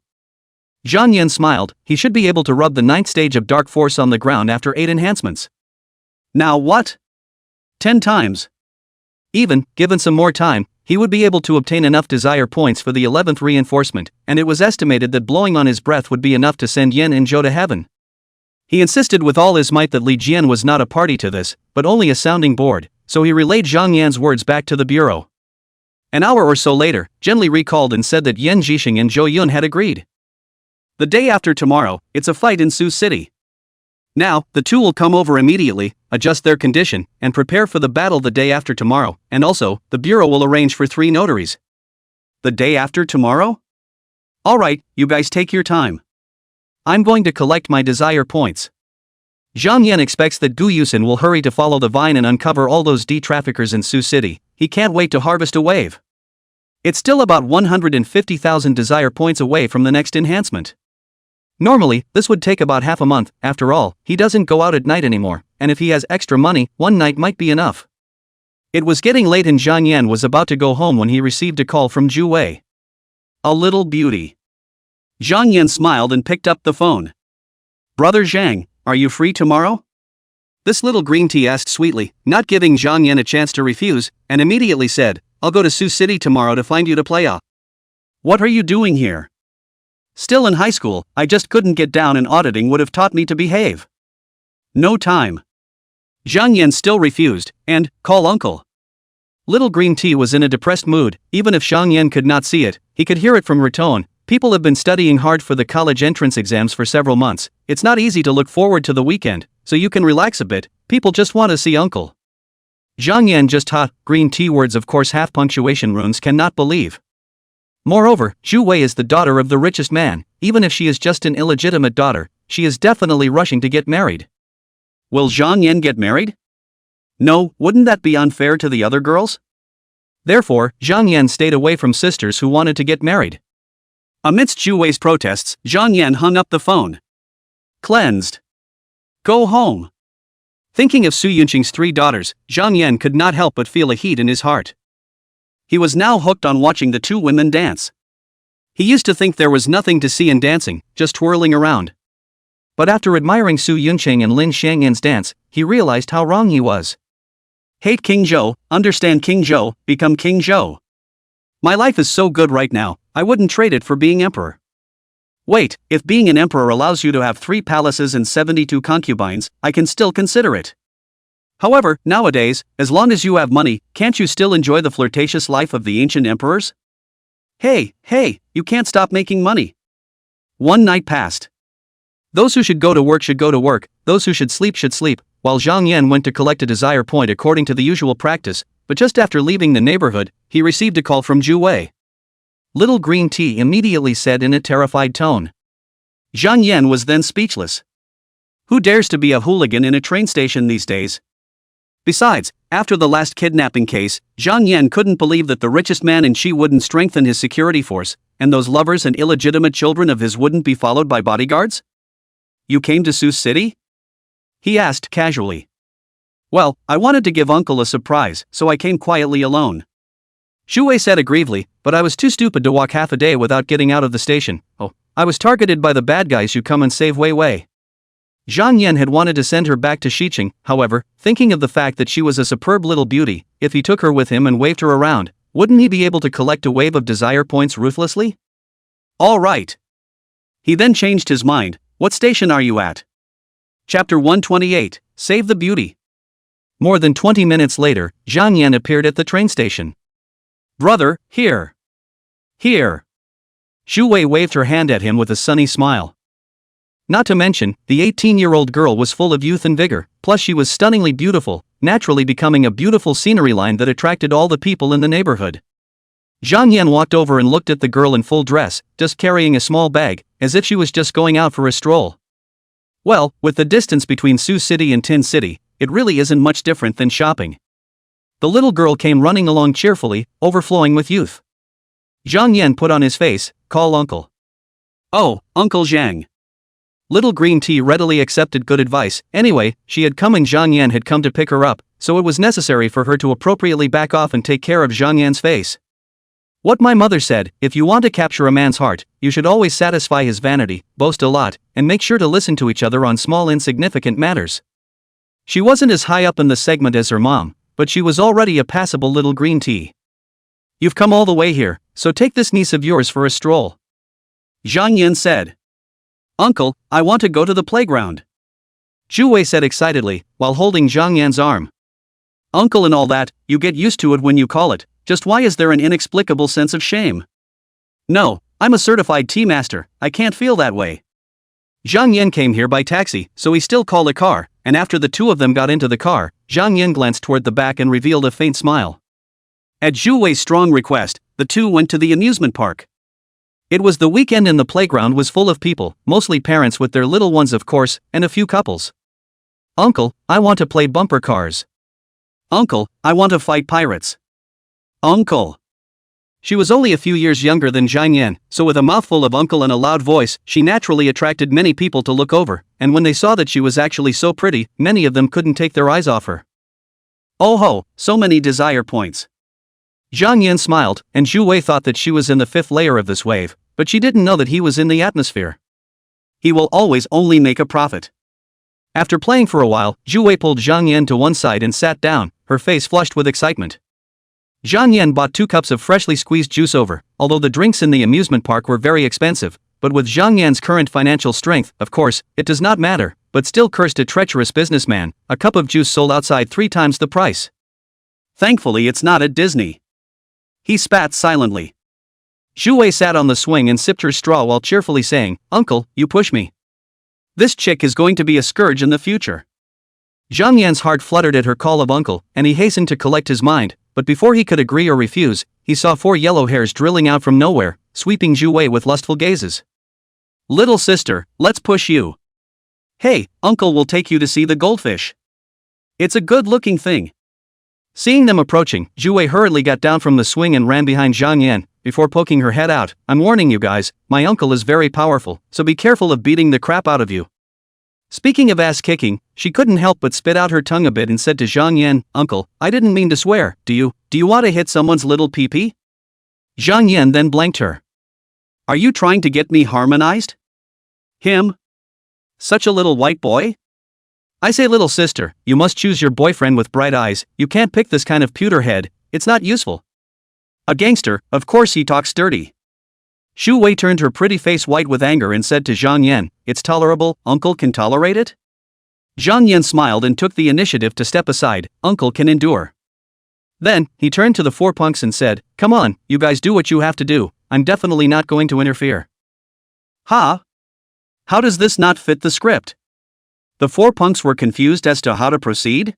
Zhang Yan smiled, he should be able to rub the 9th stage of Dark Force on the ground after 8 enhancements. Now what? 10 times. Even, given some more time, he would be able to obtain enough desire points for the 11th reinforcement, and it was estimated that blowing on his breath would be enough to send Yan and Zhou to heaven. He insisted with all his might that Li Jian was not a party to this, but only a sounding board, so he relayed Zhang Yan's words back to the bureau. An hour or so later, Zhenli recalled and said that Yan Zhixing and Zhou Yun had agreed. The day after tomorrow, it's a fight in Sioux City. Now, the 2 will come over immediately, adjust their condition, and prepare for the battle the day after tomorrow, and also, the bureau will arrange for 3 notaries. The day after tomorrow? Alright, you guys take your time. I'm going to collect my desire points. Zhang Yan expects that Gu Yusin will hurry to follow the vine and uncover all those D-traffickers in Sioux City. He can't wait to harvest a wave. It's still about 150,000 desire points away from the next enhancement. Normally, this would take about half a month. After all, he doesn't go out at night anymore, and if he has extra money, 1 night might be enough. It was getting late and Zhang Yan was about to go home when he received a call from Zhu Wei. A little beauty. Zhang Yan smiled and picked up the phone. Brother Zhang, are you free tomorrow? This little green tea asked sweetly, not giving Zhang Yan a chance to refuse, and immediately said, I'll go to Sioux City tomorrow to find you to play a. What are you doing here? Still in high school, I just couldn't get down and auditing would have taught me to behave. No time. Zhang Yan still refused, and, call uncle. Little green tea was in a depressed mood, even if Zhang Yan could not see it, he could hear it from her tone. People have been studying hard for the college entrance exams for several months, it's not easy to look forward to the weekend, so you can relax a bit, people just want to see uncle. Zhang Yan just green tea words of course half punctuation runes cannot believe. Moreover, Zhu Wei is the daughter of the richest man, even if she is just an illegitimate daughter, she is definitely rushing to get married. Will Zhang Yan get married? No, wouldn't that be unfair to the other girls? Therefore, Zhang Yan stayed away from sisters who wanted to get married. Amidst Zhu Wei's protests, Zhang Yan hung up the phone. Cleansed. Go home. Thinking of Su Yunqing's 3 daughters, Zhang Yan could not help but feel a heat in his heart. He was now hooked on watching the 2 women dance. He used to think there was nothing to see in dancing, just twirling around. But after admiring Su Yunqing and Lin Xiangyan's dance, he realized how wrong he was. Hate King Zhou, understand King Zhou, become King Zhou. My life is so good right now, I wouldn't trade it for being emperor. Wait, if being an emperor allows you to have 3 palaces and 72 concubines, I can still consider it. However, nowadays, as long as you have money, can't you still enjoy the flirtatious life of the ancient emperors? Hey, you can't stop making money. One night passed. Those who should go to work should go to work, those who should sleep, while Zhang Yan went to collect a desire point according to the usual practice, but just after leaving the neighborhood, he received a call from Zhu Wei. Little green tea immediately said in a terrified tone. Zhang Yan was then speechless. Who dares to be a hooligan in a train station these days? Besides, after the last kidnapping case, Zhang Yan couldn't believe that the richest man in Xi wouldn't strengthen his security force, and those lovers and illegitimate children of his wouldn't be followed by bodyguards? You came to Sioux City? He asked casually. Well, I wanted to give Uncle a surprise, so I came quietly alone. Xu Wei said aggrievely, but I was too stupid to walk half a day without getting out of the station. Oh, I was targeted by the bad guys who come and save Wei Wei. Zhang Yan had wanted to send her back to Xiqing, however, thinking of the fact that she was a superb little beauty. If he took her with him and waved her around, wouldn't he be able to collect a wave of desire points ruthlessly? All right. He then changed his mind. What station are you at? Chapter 128, Save the Beauty. More than 20 minutes later, Zhang Yan appeared at the train station. Brother, here. Here. Xu Wei waved her hand at him with a sunny smile. Not to mention, the 18-year-old girl was full of youth and vigor, plus she was stunningly beautiful, naturally becoming a beautiful scenery line that attracted all the people in the neighborhood. Zhang Yan walked over and looked at the girl in full dress, just carrying a small bag, as if she was just going out for a stroll. Well, with the distance between Sioux City and Tin City, it really isn't much different than shopping. The little girl came running along cheerfully, overflowing with youth. Zhang Yan put on his face, call uncle. Oh, Uncle Zhang. Little green tea readily accepted good advice. Anyway, she had come and Zhang Yan had come to pick her up, so it was necessary for her to appropriately back off and take care of Zhang Yan's face. What my mother said, if you want to capture a man's heart, you should always satisfy his vanity, boast a lot, and make sure to listen to each other on small insignificant matters. She wasn't as high up in the segment as her mom, but she was already a passable little green tea. You've come all the way here, so take this niece of yours for a stroll. Zhang Yan said. Uncle, I want to go to the playground. Zhu Wei said excitedly, while holding Zhang Yan's arm. Uncle and all that, you get used to it when you call it, just why is there an inexplicable sense of shame? No, I'm a certified tea master, I can't feel that way. Zhang Yan came here by taxi, so he still called a car, and after the two of them got into the car, Zhang Yan glanced toward the back and revealed a faint smile. At Zhu Wei's strong request, the two went to the amusement park. It was the weekend and the playground was full of people, mostly parents with their little ones of course, and a few couples. Uncle, I want to play bumper cars. Uncle, I want to fight pirates. Uncle. She was only a few years younger than Zhang Yan, so with a mouthful of uncle and a loud voice, she naturally attracted many people to look over, and when they saw that she was actually so pretty, many of them couldn't take their eyes off her. Oh ho, so many desire points. Zhang Yan smiled, and Zhu Wei thought that she was in the fifth layer of this wave, but she didn't know that he was in the atmosphere. He will always only make a profit. After playing for a while, Zhu Wei pulled Zhang Yan to one side and sat down, her face flushed with excitement. Zhang Yan bought 2 cups of freshly squeezed juice over, although the drinks in the amusement park were very expensive, but with Zhang Yan's current financial strength, of course, it does not matter, but still cursed a treacherous businessman, a cup of juice sold outside 3 times the price. Thankfully it's not at Disney. He spat silently. Zhu Wei sat on the swing and sipped her straw while cheerfully saying, Uncle, you push me. This chick is going to be a scourge in the future. Zhang Yan's heart fluttered at her call of uncle, and he hastened to collect his mind, but before he could agree or refuse, he saw 4 yellow hairs drilling out from nowhere, sweeping Zhu Wei with lustful gazes. Little sister, let's push you. Hey, uncle will take you to see the goldfish. It's a good-looking thing. Seeing them approaching, Zhu Wei hurriedly got down from the swing and ran behind Zhang Yan, before poking her head out. I'm warning you guys, my uncle is very powerful, so be careful of beating the crap out of you. Speaking of ass-kicking, she couldn't help but spit out her tongue a bit and said to Zhang Yan, Uncle, I didn't mean to swear, do you want to hit someone's little pee-pee? Zhang Yan then blanked her. Are you trying to get me harmonized? Him? Such a little white boy? I say little sister, you must choose your boyfriend with bright eyes, you can't pick this kind of pewter head, it's not useful. A gangster, of course he talks dirty. Xu Wei turned her pretty face white with anger and said to Zhang Yan, it's tolerable, uncle can tolerate it? Zhang Yan smiled and took the initiative to step aside, uncle can endure. Then, he turned to the 4 punks and said, come on, you guys do what you have to do, I'm definitely not going to interfere. Huh? How does this not fit the script? The four punks were confused as to how to proceed.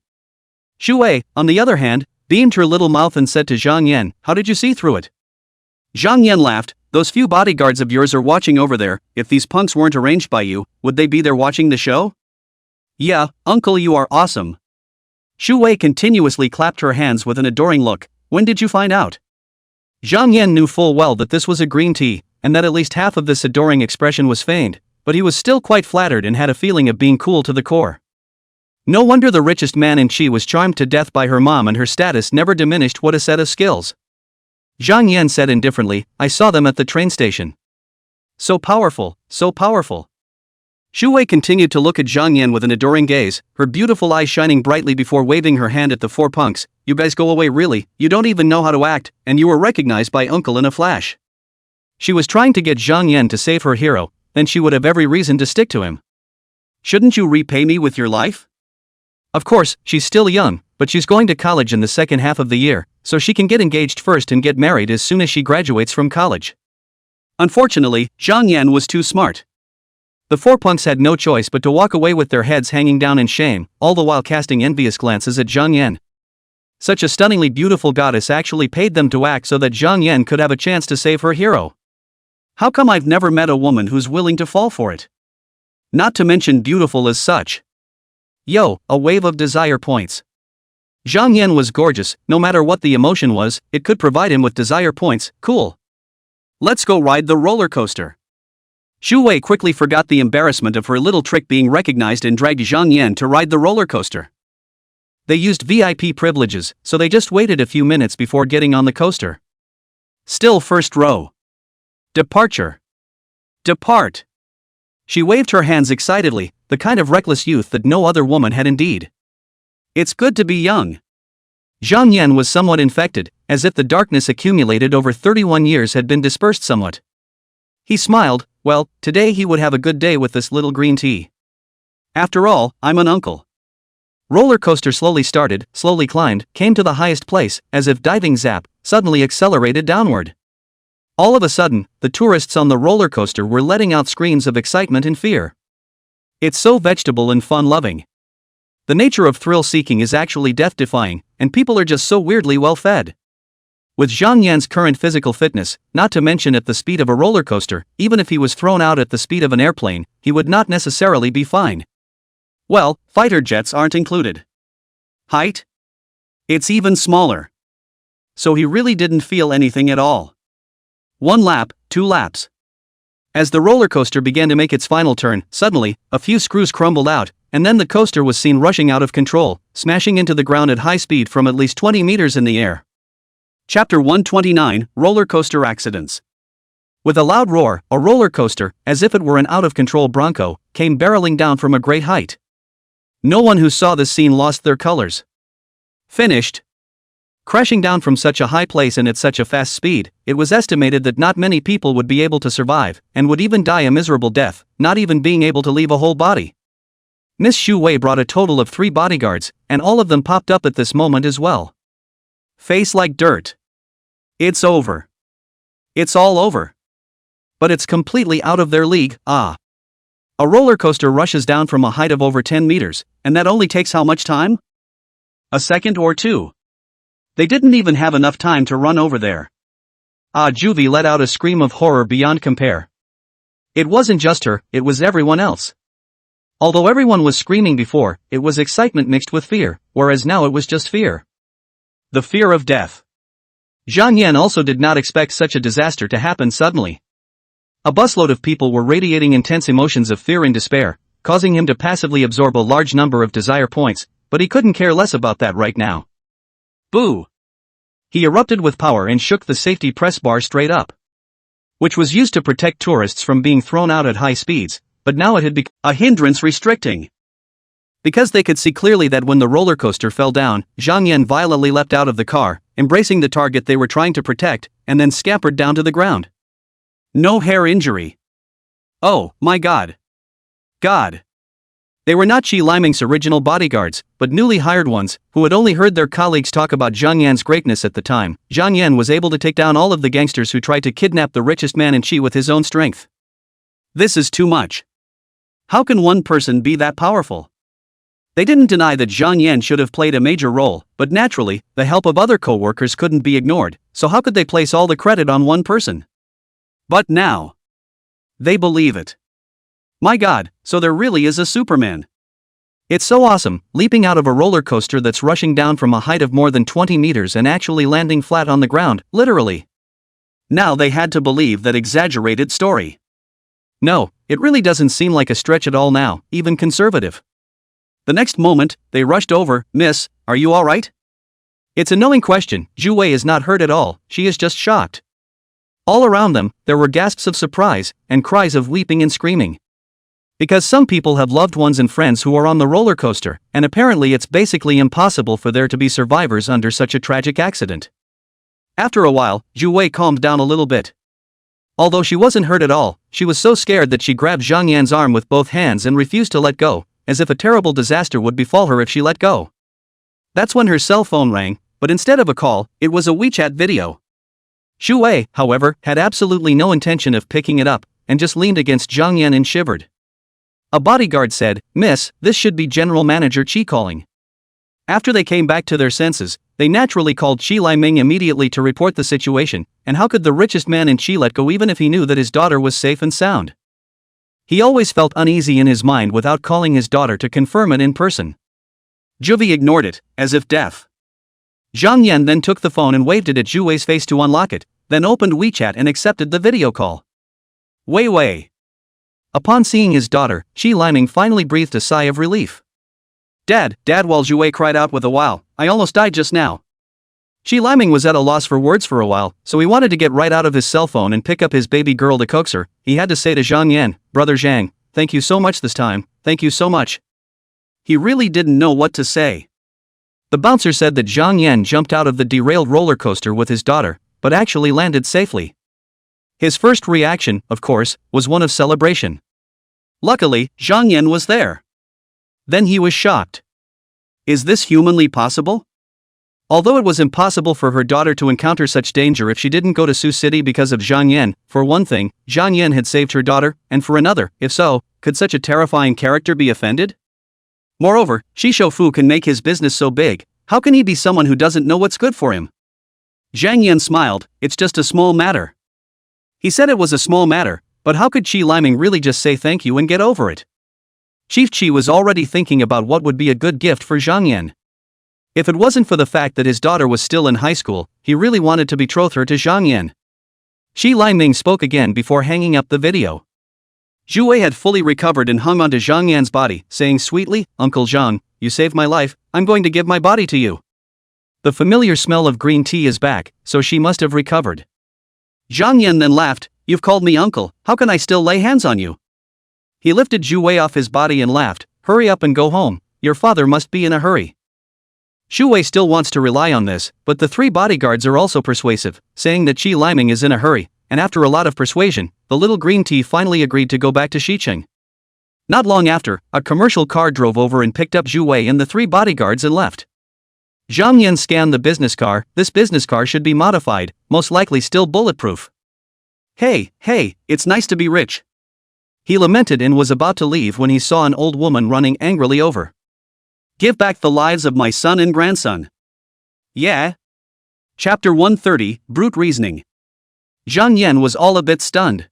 Xu Wei, on the other hand, beamed her little mouth and said to Zhang Yan, "How did you see through it?" Zhang Yan laughed. "Those few bodyguards of yours are watching over there. If these punks weren't arranged by you, would they be there watching the show?" "Yeah, uncle, you are awesome." Xu Wei continuously clapped her hands with an adoring look. "When did you find out?" Zhang Yan knew full well that this was a green tea, and that at least half of this adoring expression was feigned, but he was still quite flattered and had a feeling of being cool to the core. No wonder the richest man in Qi was charmed to death by her mom, and her status never diminished. What a set of skills. Zhang Yan said indifferently, "I saw them at the train station." So powerful, so powerful. Xu Wei continued to look at Zhang Yan with an adoring gaze, her beautiful eyes shining brightly before waving her hand at the four punks. "You guys go away, really, you don't even know how to act, and you were recognized by uncle in a flash." She was trying to get Zhang Yan to save her hero, then she would have every reason to stick to him. "Shouldn't you repay me with your life?" Of course, she's still young, but she's going to college in the second half of the year, so she can get engaged first and get married as soon as she graduates from college. Unfortunately, Zhang Yan was too smart. The four punks had no choice but to walk away with their heads hanging down in shame, all the while casting envious glances at Zhang Yan. Such a stunningly beautiful goddess actually paid them to act so that Zhang Yan could have a chance to save her hero. How come I've never met a woman who's willing to fall for it? Not to mention beautiful as such. Yo, a wave of desire points. Zhang Yan was gorgeous. No matter what the emotion was, it could provide him with desire points. Cool. Let's go ride the roller coaster. Xu Wei quickly forgot the embarrassment of her little trick being recognized and dragged Zhang Yan to ride the roller coaster. They used VIP privileges, so they just waited a few minutes before getting on the coaster. Still first row. Departure. Depart. She waved her hands excitedly, the kind of reckless youth that no other woman had indeed. It's good to be young. Zhang Yan was somewhat infected, as if the darkness accumulated over 31 years had been dispersed somewhat. He smiled. Well, today he would have a good day with this little green tea. After all, I'm an uncle. Roller coaster slowly started, slowly climbed, came to the highest place, as if diving zap, suddenly accelerated downward. All of a sudden, the tourists on the roller coaster were letting out screams of excitement and fear. It's so vegetable and fun-loving. The nature of thrill-seeking is actually death-defying, and people are just so weirdly well-fed. With Zhang Yan's current physical fitness, not to mention at the speed of a roller coaster, even if he was thrown out at the speed of an airplane, he would not necessarily be fine. Well, fighter jets aren't included. Height? It's even smaller. So he really didn't feel anything at all. 1 lap, 2 laps. As the roller coaster began to make its final turn, suddenly, a few screws crumbled out, and then the coaster was seen rushing out of control, smashing into the ground at high speed from at least 20 meters in the air. Chapter 129, Roller Coaster Accidents. With a loud roar, a roller coaster, as if it were an out-of-control Bronco, came barreling down from a great height. No one who saw this scene lost their colors. Finished. Crashing down from such a high place and at such a fast speed, it was estimated that not many people would be able to survive, and would even die a miserable death, not even being able to leave a whole body. Miss Xu Wei brought a total of 3 bodyguards, and all of them popped up at this moment as well. Face like dirt. It's over. It's all over. But it's completely out of their league. A roller coaster rushes down from a height of over 10 meters, and that only takes how much time? A second or 2. They didn't even have enough time to run over there. Juvie let out a scream of horror beyond compare. It wasn't just her, it was everyone else. Although everyone was screaming before, it was excitement mixed with fear, whereas now it was just fear. The fear of death. Zhang Yan also did not expect such a disaster to happen suddenly. A busload of people were radiating intense emotions of fear and despair, causing him to passively absorb a large number of desire points, but he couldn't care less about that right now. Boo! He erupted with power and shook the safety press bar straight up, which was used to protect tourists from being thrown out at high speeds, but now it had become a hindrance restricting. Because they could see clearly that when the roller coaster fell down, Zhang Yan violently leapt out of the car, embracing the target they were trying to protect, and then scampered down to the ground. No hair injury. Oh, my God. God. They were not Qi Liming's original bodyguards, but newly hired ones, who had only heard their colleagues talk about Zhang Yan's greatness at the time. Zhang Yan was able to take down all of the gangsters who tried to kidnap the richest man in Qi with his own strength. This is too much. How can one person be that powerful? They didn't deny that Zhang Yan should have played a major role, but naturally, the help of other co-workers couldn't be ignored, so how could they place all the credit on one person? But now, they believe it. My God, so there really is a Superman. It's so awesome, leaping out of a roller coaster that's rushing down from a height of more than 20 meters and actually landing flat on the ground, literally. Now they had to believe that exaggerated story. No, it really doesn't seem like a stretch at all now, even conservative. The next moment, they rushed over. "Miss, are you alright?" It's a knowing question. Zhu Wei is not hurt at all, she is just shocked. All around them, there were gasps of surprise, and cries of weeping and screaming. Because some people have loved ones and friends who are on the roller coaster, and apparently it's basically impossible for there to be survivors under such a tragic accident. After a while, Zhu Wei calmed down a little bit. Although she wasn't hurt at all, she was so scared that she grabbed Zhang Yan's arm with both hands and refused to let go, as if a terrible disaster would befall her if she let go. That's when her cell phone rang, but instead of a call, it was a WeChat video. Zhu Wei, however, had absolutely no intention of picking it up, and just leaned against Zhang Yan and shivered. A bodyguard said, "Miss, this should be General Manager Qi calling." After they came back to their senses, they naturally called Qi Liming immediately to report the situation, and how could the richest man in Qi let go even if he knew that his daughter was safe and sound? He always felt uneasy in his mind without calling his daughter to confirm it in person. Zhuvi ignored it, as if deaf. Zhang Yan then took the phone and waved it at Zhu Wei's face to unlock it, then opened WeChat and accepted the video call. Wei. Upon seeing his daughter, Qi Liming finally breathed a sigh of relief. Dad, while Zhu Wei cried out with a wow, "I almost died just now." Qi Liming was at a loss for words for a while, so he wanted to get right out of his cell phone and pick up his baby girl to coax her. He had to say to Zhang Yan, "Brother Zhang, thank you so much this time, thank you so much." He really didn't know what to say. The bouncer said that Zhang Yan jumped out of the derailed roller coaster with his daughter, but actually landed safely. His first reaction, of course, was one of celebration. Luckily, Zhang Yan was there. Then he was shocked. Is this humanly possible? Although it was impossible for her daughter to encounter such danger if she didn't go to Sioux City because of Zhang Yan, for one thing, Zhang Yan had saved her daughter, and for another, if so, could such a terrifying character be offended? Moreover, Shi Shoufu can make his business so big, how can he be someone who doesn't know what's good for him? Zhang Yan smiled, "It's just a small matter." He said it was a small matter, but how could Qi Liming really just say thank you and get over it? Chief Qi was already thinking about what would be a good gift for Zhang Yan. If it wasn't for the fact that his daughter was still in high school, he really wanted to betroth her to Zhang Yan. Qi Liming spoke again before hanging up the video. Zhu Wei had fully recovered and hung onto Zhang Yan's body, saying sweetly, "Uncle Zhang, you saved my life, I'm going to give my body to you." The familiar smell of green tea is back, so she must have recovered. Zhang Yan then laughed, "You've called me uncle, how can I still lay hands on you?" He lifted Zhu Wei off his body and laughed, "Hurry up and go home, your father must be in a hurry." Zhu Wei still wants to rely on this, but the three bodyguards are also persuasive, saying that Qi Liming is in a hurry, and after a lot of persuasion, the little green tea finally agreed to go back to Xicheng. Not long after, a commercial car drove over and picked up Zhu Wei and the three bodyguards and left. Zhang Yan scanned the business car. This business car should be modified, most likely still bulletproof. Hey, it's nice to be rich." He lamented and was about to leave when he saw an old woman running angrily over. "Give back the lives of my son and grandson." Yeah. Chapter 130, Brute Reasoning. Zhang Yan was all a bit stunned.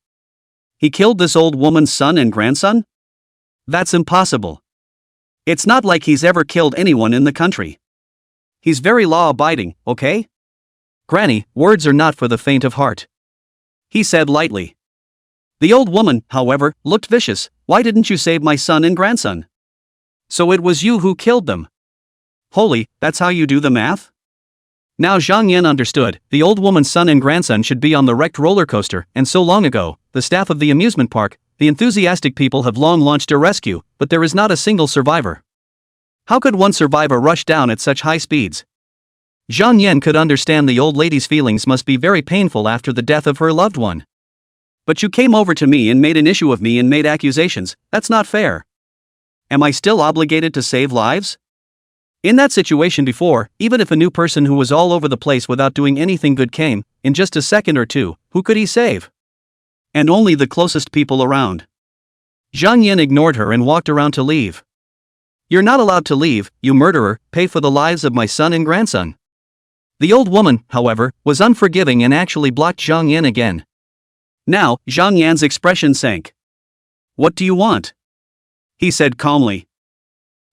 He killed this old woman's son and grandson? That's impossible. It's not like he's ever killed anyone in the country. He's very law-abiding, okay? Granny, words are not for the faint of heart. He said lightly. The old woman, however, looked vicious. "Why didn't you save my son and grandson?" "So it was you who killed them." "Holy, that's how you do the math?" Now Zhang Yan understood, the old woman's son and grandson should be on the wrecked roller coaster, and so long ago, the staff of the amusement park, the enthusiastic people have long launched a rescue, but there is not a single survivor. How could one survivor rush down at such high speeds? Zhang Yan could understand the old lady's feelings must be very painful after the death of her loved one. "But you came over to me and made an issue of me and made accusations, that's not fair." am I still obligated to save lives? In that situation before, even if a new person who was all over the place without doing anything good came, in just a second or two, who could he save? And only the closest people around. Zhang Yan ignored her and walked around to leave. You're not allowed to leave, you murderer, pay for the lives of my son and grandson. The old woman, however, was unforgiving and actually blocked Zhang Yan again. Now, Zhang Yan's expression sank. What do you want? He said calmly.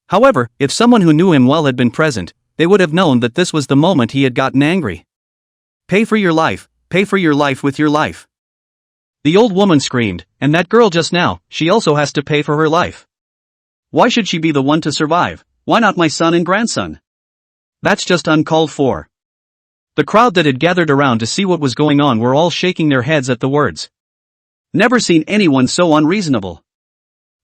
However, if someone who knew him well had been present, they would have known that this was the moment he had gotten angry. Pay for your life with your life. The old woman screamed, and that girl just now, she also has to pay for her life. Why should she be the one to survive? Why not my son and grandson? That's just uncalled for. The crowd that had gathered around to see what was going on were all shaking their heads at the words. Never seen anyone so unreasonable.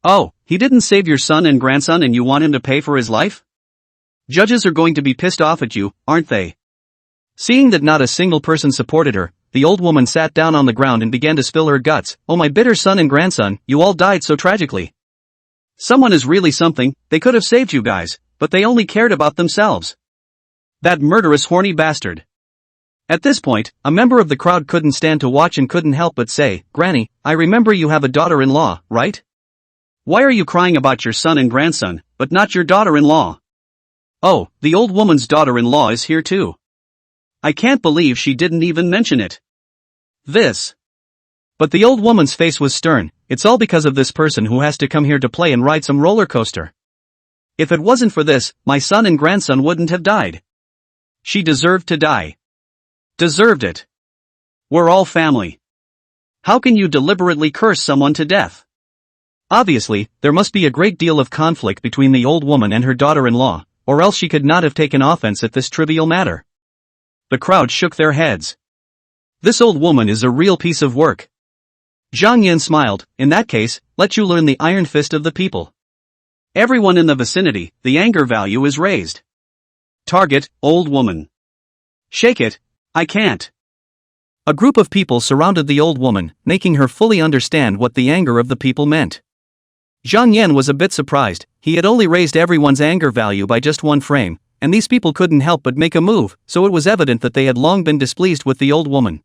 Oh, he didn't save your son and grandson and you want him to pay for his life? Judges are going to be pissed off at you, aren't they? Seeing that not a single person supported her, the old woman sat down on the ground and began to spill her guts. Oh my bitter son and grandson, you all died so tragically. Someone is really something, they could have saved you guys, but they only cared about themselves. That murderous horny bastard. At this point, a member of the crowd couldn't stand to watch and couldn't help but say, Granny, I remember you have a daughter-in-law, right? Why are you crying about your son and grandson, but not your daughter-in-law? Oh, the old woman's daughter-in-law is here too. I can't believe she didn't even mention it. But the old woman's face was stern. It's all because of this person who has to come here to play and ride some roller coaster. If it wasn't for this, my son and grandson wouldn't have died. She deserved to die. Deserved it. We're all family. How can you deliberately curse someone to death? Obviously, there must be a great deal of conflict between the old woman and her daughter-in-law, or else she could not have taken offense at this trivial matter. The crowd shook their heads. This old woman is a real piece of work. Zhang Yan smiled. In that case, let you learn the iron fist of the people. Everyone in the vicinity, the anger value is raised. Target, old woman. Shake it. I can't. A group of people surrounded the old woman, making her fully understand what the anger of the people meant. Zhang Yan was a bit surprised. He had only raised everyone's anger value by just one frame, and these people couldn't help but make a move, so it was evident that they had long been displeased with the old woman.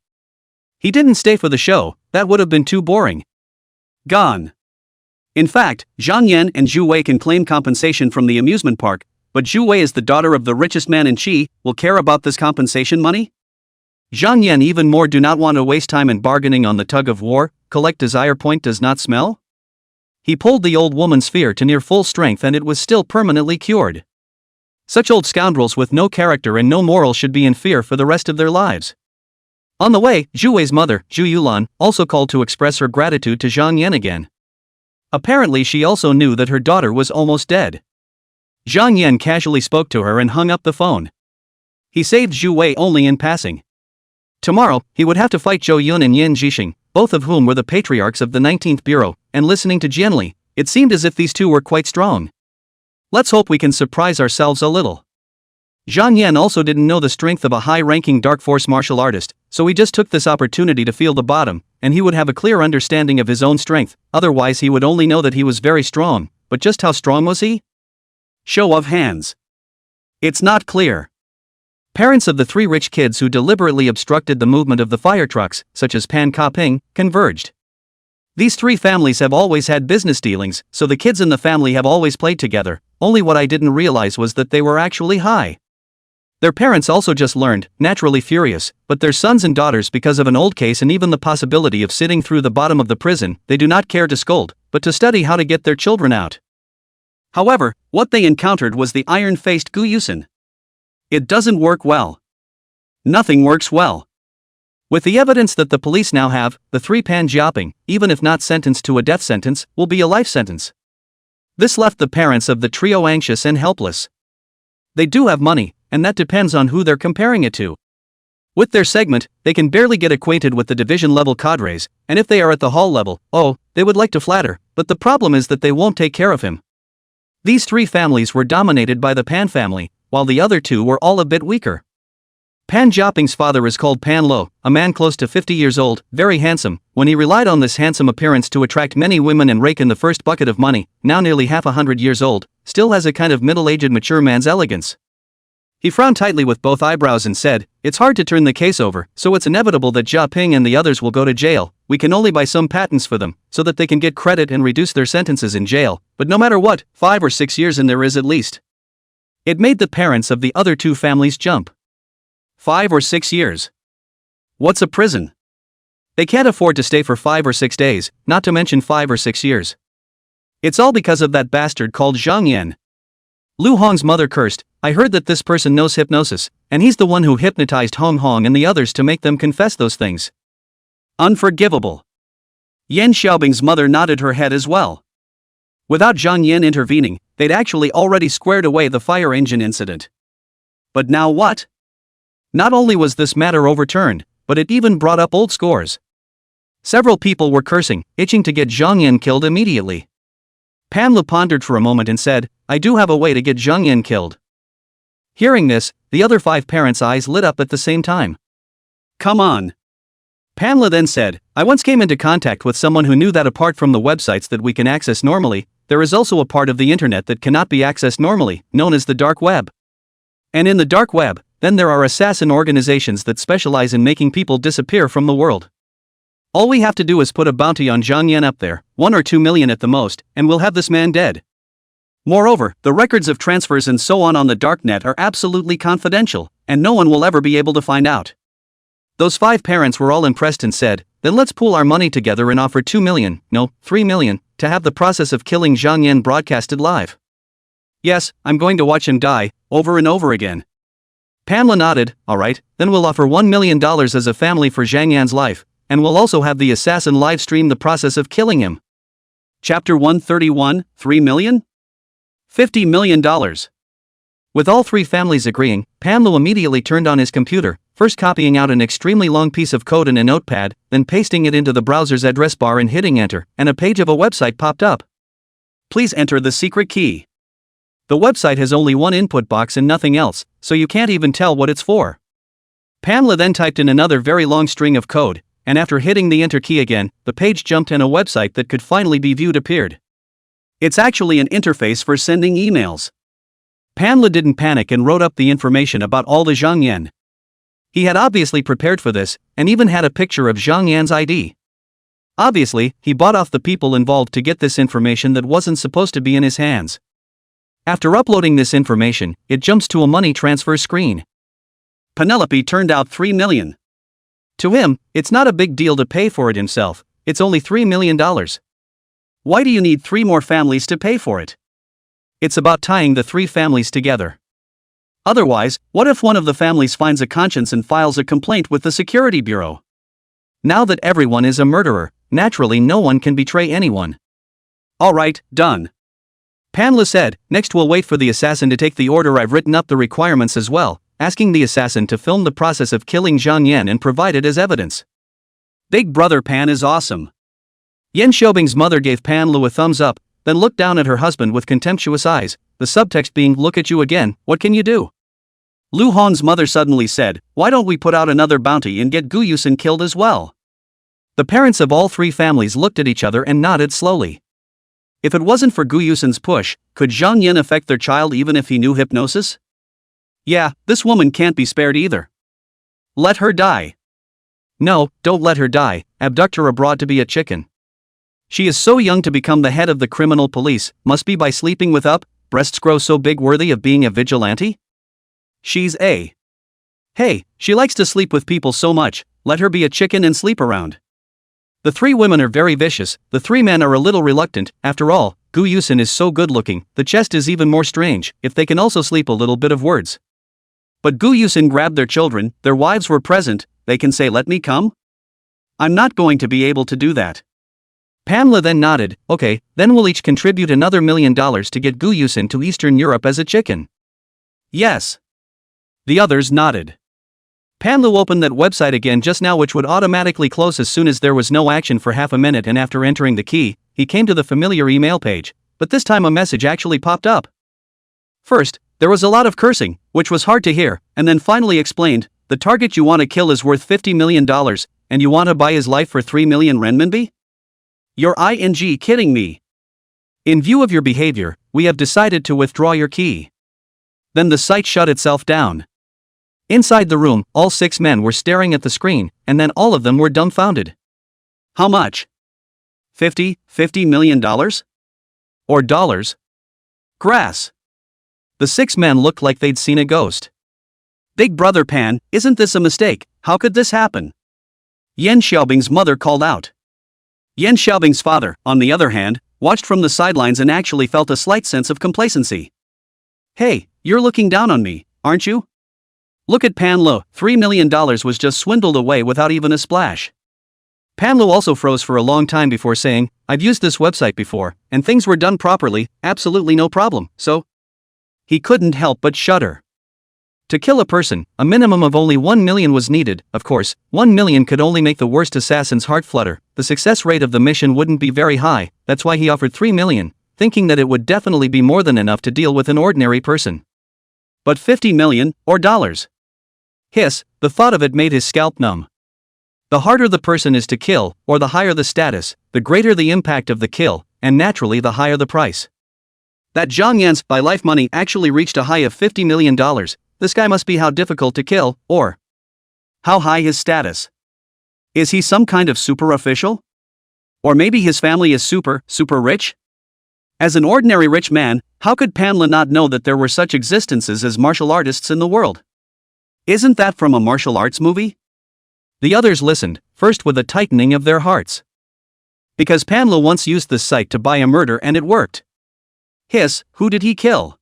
He didn't stay for the show, that would have been too boring. Gone. In fact, Zhang Yan and Zhu Wei can claim compensation from the amusement park, but Zhu Wei is the daughter of the richest man in Qi, will care about this compensation money? Zhang Yan even more do not want to waste time in bargaining on the tug of war. Collect desire point does not smell? He pulled the old woman's fear to near full strength and it was still permanently cured. Such old scoundrels with no character and no moral should be in fear for the rest of their lives. On the way, Zhu Wei's mother, Zhu Yulan, also called to express her gratitude to Zhang Yan again. Apparently she also knew that her daughter was almost dead. Zhang Yan casually spoke to her and hung up the phone. He saved Zhu Wei only in passing. Tomorrow, he would have to fight Zhou Yun and Yin Jixing, both of whom were the patriarchs of the 19th Bureau, and listening to Jianli, it seemed as if these two were quite strong. Let's hope we can surprise ourselves a little. Zhang Yan also didn't know the strength of a high-ranking dark force martial artist, so he just took this opportunity to feel the bottom, and he would have a clear understanding of his own strength, otherwise he would only know that he was very strong, but just how strong was he? Show of hands. It's not clear. Parents of the three rich kids who deliberately obstructed the movement of the fire trucks, such as Pan Ka-ping, converged. These three families have always had business dealings, so the kids in the family have always played together, only what I didn't realize was that they were actually high. Their parents also just learned, naturally furious, but their sons and daughters because of an old case and even the possibility of sitting through the bottom of the prison, they do not care to scold, but to study how to get their children out. However, what they encountered was the iron-faced Gu Yusin. It doesn't work well. Nothing works well. With the evidence that the police now have, the three Pan Jiaping, even if not sentenced to a death sentence, will be a life sentence. This left the parents of the trio anxious and helpless. They do have money, and that depends on who they're comparing it to. With their segment, they can barely get acquainted with the division-level cadres, and if they are at the hall level, oh, they would like to flatter, but the problem is that they won't take care of him. These three families were dominated by the Pan family, while the other two were all a bit weaker. Pan Jiaping's father is called Pan Lo, a man close to 50 years old, very handsome. When he relied on this handsome appearance to attract many women and rake in the first bucket of money, now nearly half 100 years old, still has a kind of middle-aged mature man's elegance. He frowned tightly with both eyebrows and said, "It's hard to turn the case over, so it's inevitable that Jiaping and the others will go to jail. We can only buy some patents for them, so that they can get credit and reduce their sentences in jail, but no matter what, 5 or 6 years in there is at least." It made the parents of the other two families jump. 5 or 6 years. What's a prison? They can't afford to stay for 5 or 6 days, not to mention 5 or 6 years. It's all because of that bastard called Zhang Yan. Lu Hong's mother cursed, "I heard that this person knows hypnosis, and he's the one who hypnotized Hong Hong and the others to make them confess those things." Unforgivable. Yan Xiaobing's mother nodded her head as well. Without Zhang Yan intervening, they'd actually already squared away the fire engine incident. But now what? Not only was this matter overturned, but it even brought up old scores. Several people were cursing, itching to get Zhang Yan killed immediately. Pan Lu pondered for a moment and said, "I do have a way to get Zhang Yan killed." Hearing this, the other 5 parents' eyes lit up at the same time. "Come on." Pan Lu then said, "I once came into contact with someone who knew that apart from the websites that we can access normally, there is also a part of the internet that cannot be accessed normally, known as the dark web. And in the dark web, then there are assassin organizations that specialize in making people disappear from the world. All we have to do is put a bounty on Zhang Yan up there, 1 or 2 million at the most, and we'll have this man dead. Moreover, the records of transfers and so on the darknet are absolutely confidential, and no one will ever be able to find out." Those 5 parents were all impressed and said, "Then let's pool our money together and offer 2 million, no, 3 million, to have the process of killing Zhang Yan broadcasted live. Yes, I'm going to watch him die, over and over again." Pan Lu nodded, "Alright, then we'll offer $1 million as a family for Zhang Yan's life, and we'll also have the assassin live stream the process of killing him." Chapter 131, 3 million? $50 million. With all 3 families agreeing, Pan Lu immediately turned on his computer, first copying out an extremely long piece of code in a notepad, then pasting it into the browser's address bar and hitting enter, and a page of a website popped up. "Please enter the secret key." The website has only one input box and nothing else, so you can't even tell what it's for. Pan Lu then typed in another very long string of code, and after hitting the enter key again, the page jumped and a website that could finally be viewed appeared. It's actually an interface for sending emails. Pan Lu didn't panic and wrote up the information about all the Zhang Yan. He had obviously prepared for this, and even had a picture of Zhang Yan's ID. Obviously, he bought off the people involved to get this information that wasn't supposed to be in his hands. After uploading this information, it jumps to a money transfer screen. Penelope turned out 3 million. To him, it's not a big deal to pay for it himself, it's only $3 million. Why do you need 3 more families to pay for it? It's about tying the 3 families together. Otherwise, what if one of the families finds a conscience and files a complaint with the Security Bureau? Now that everyone is a murderer, naturally no one can betray anyone. "Alright, done." Pan Lu said, "Next we'll wait for the assassin to take the order. I've written up the requirements as well, asking the assassin to film the process of killing Zhang Yan and provide it as evidence." Big Brother Pan is awesome. Yan Xiaobing's mother gave Pan Lu a thumbs up, then looked down at her husband with contemptuous eyes, the subtext being, "Look at you again, what can you do?" Lu Hong's mother suddenly said, "Why don't we put out another bounty and get Gu Yusin killed as well?" The parents of all 3 families looked at each other and nodded slowly. If it wasn't for Gu Yusin's push, could Zhang Yan affect their child even if he knew hypnosis? Yeah, this woman can't be spared either. Let her die. No, don't let her die, abduct her abroad to be a chicken. She is so young to become the head of the criminal police, must be by sleeping with breasts grow so big worthy of being a vigilante? She's a. Hey, she likes to sleep with people so much, let her be a chicken and sleep around. The 3 women are very vicious, the 3 men are a little reluctant. After all, Gu Yusin is so good looking, the chest is even more strange, if they can also sleep a little bit of words. But Gu Yusin grabbed their children, their wives were present, they can say let me come? I'm not going to be able to do that. Pan Lu then nodded, okay, then we'll each contribute another $1 million to get Gu Yusin to Eastern Europe as a chicken. Yes. The others nodded. Pan Lu opened that website again just now, which would automatically close as soon as there was no action for half a minute, and after entering the key, he came to the familiar email page, but this time a message actually popped up. First, there was a lot of cursing, which was hard to hear, and then finally explained, the target you want to kill is worth $50 million, and you want to buy his life for 3 million renminbi? You're kidding me. In view of your behavior, we have decided to withdraw your key. Then the site shut itself down. Inside the room, all 6 men were staring at the screen, and then all of them were dumbfounded. How much? $50 million? Or dollars? Grass. The 6 men looked like they'd seen a ghost. Big brother Pan, isn't this a mistake? How could this happen? Yan Xiaobing's mother called out. Yan Xiaobing's father, on the other hand, watched from the sidelines and actually felt a slight sense of complacency. Hey, you're looking down on me, aren't you? Look at Pan Lo, $3 million was just swindled away without even a splash. Pan Lo also froze for a long time before saying, I've used this website before, and things were done properly, absolutely no problem, so? He couldn't help but shudder. To kill a person, a minimum of only 1 million was needed. Of course, 1 million could only make the worst assassin's heart flutter. The success rate of the mission wouldn't be very high, that's why he offered 3 million, thinking that it would definitely be more than enough to deal with an ordinary person. But 50 million, or dollars? Hiss, the thought of it made his scalp numb. The harder the person is to kill, or the higher the status, the greater the impact of the kill, and naturally the higher the price. That Zhang Yan's by life money actually reached a high of $50 million. This guy must be how difficult to kill, or how high his status. Is he some kind of super official? Or maybe his family is super rich? As an ordinary rich man, how could Panla not know that there were such existences as martial artists in the world? Isn't that from a martial arts movie? The others listened, first with a tightening of their hearts. Because Panla once used this site to buy a murder and it worked. Hiss, who did he kill?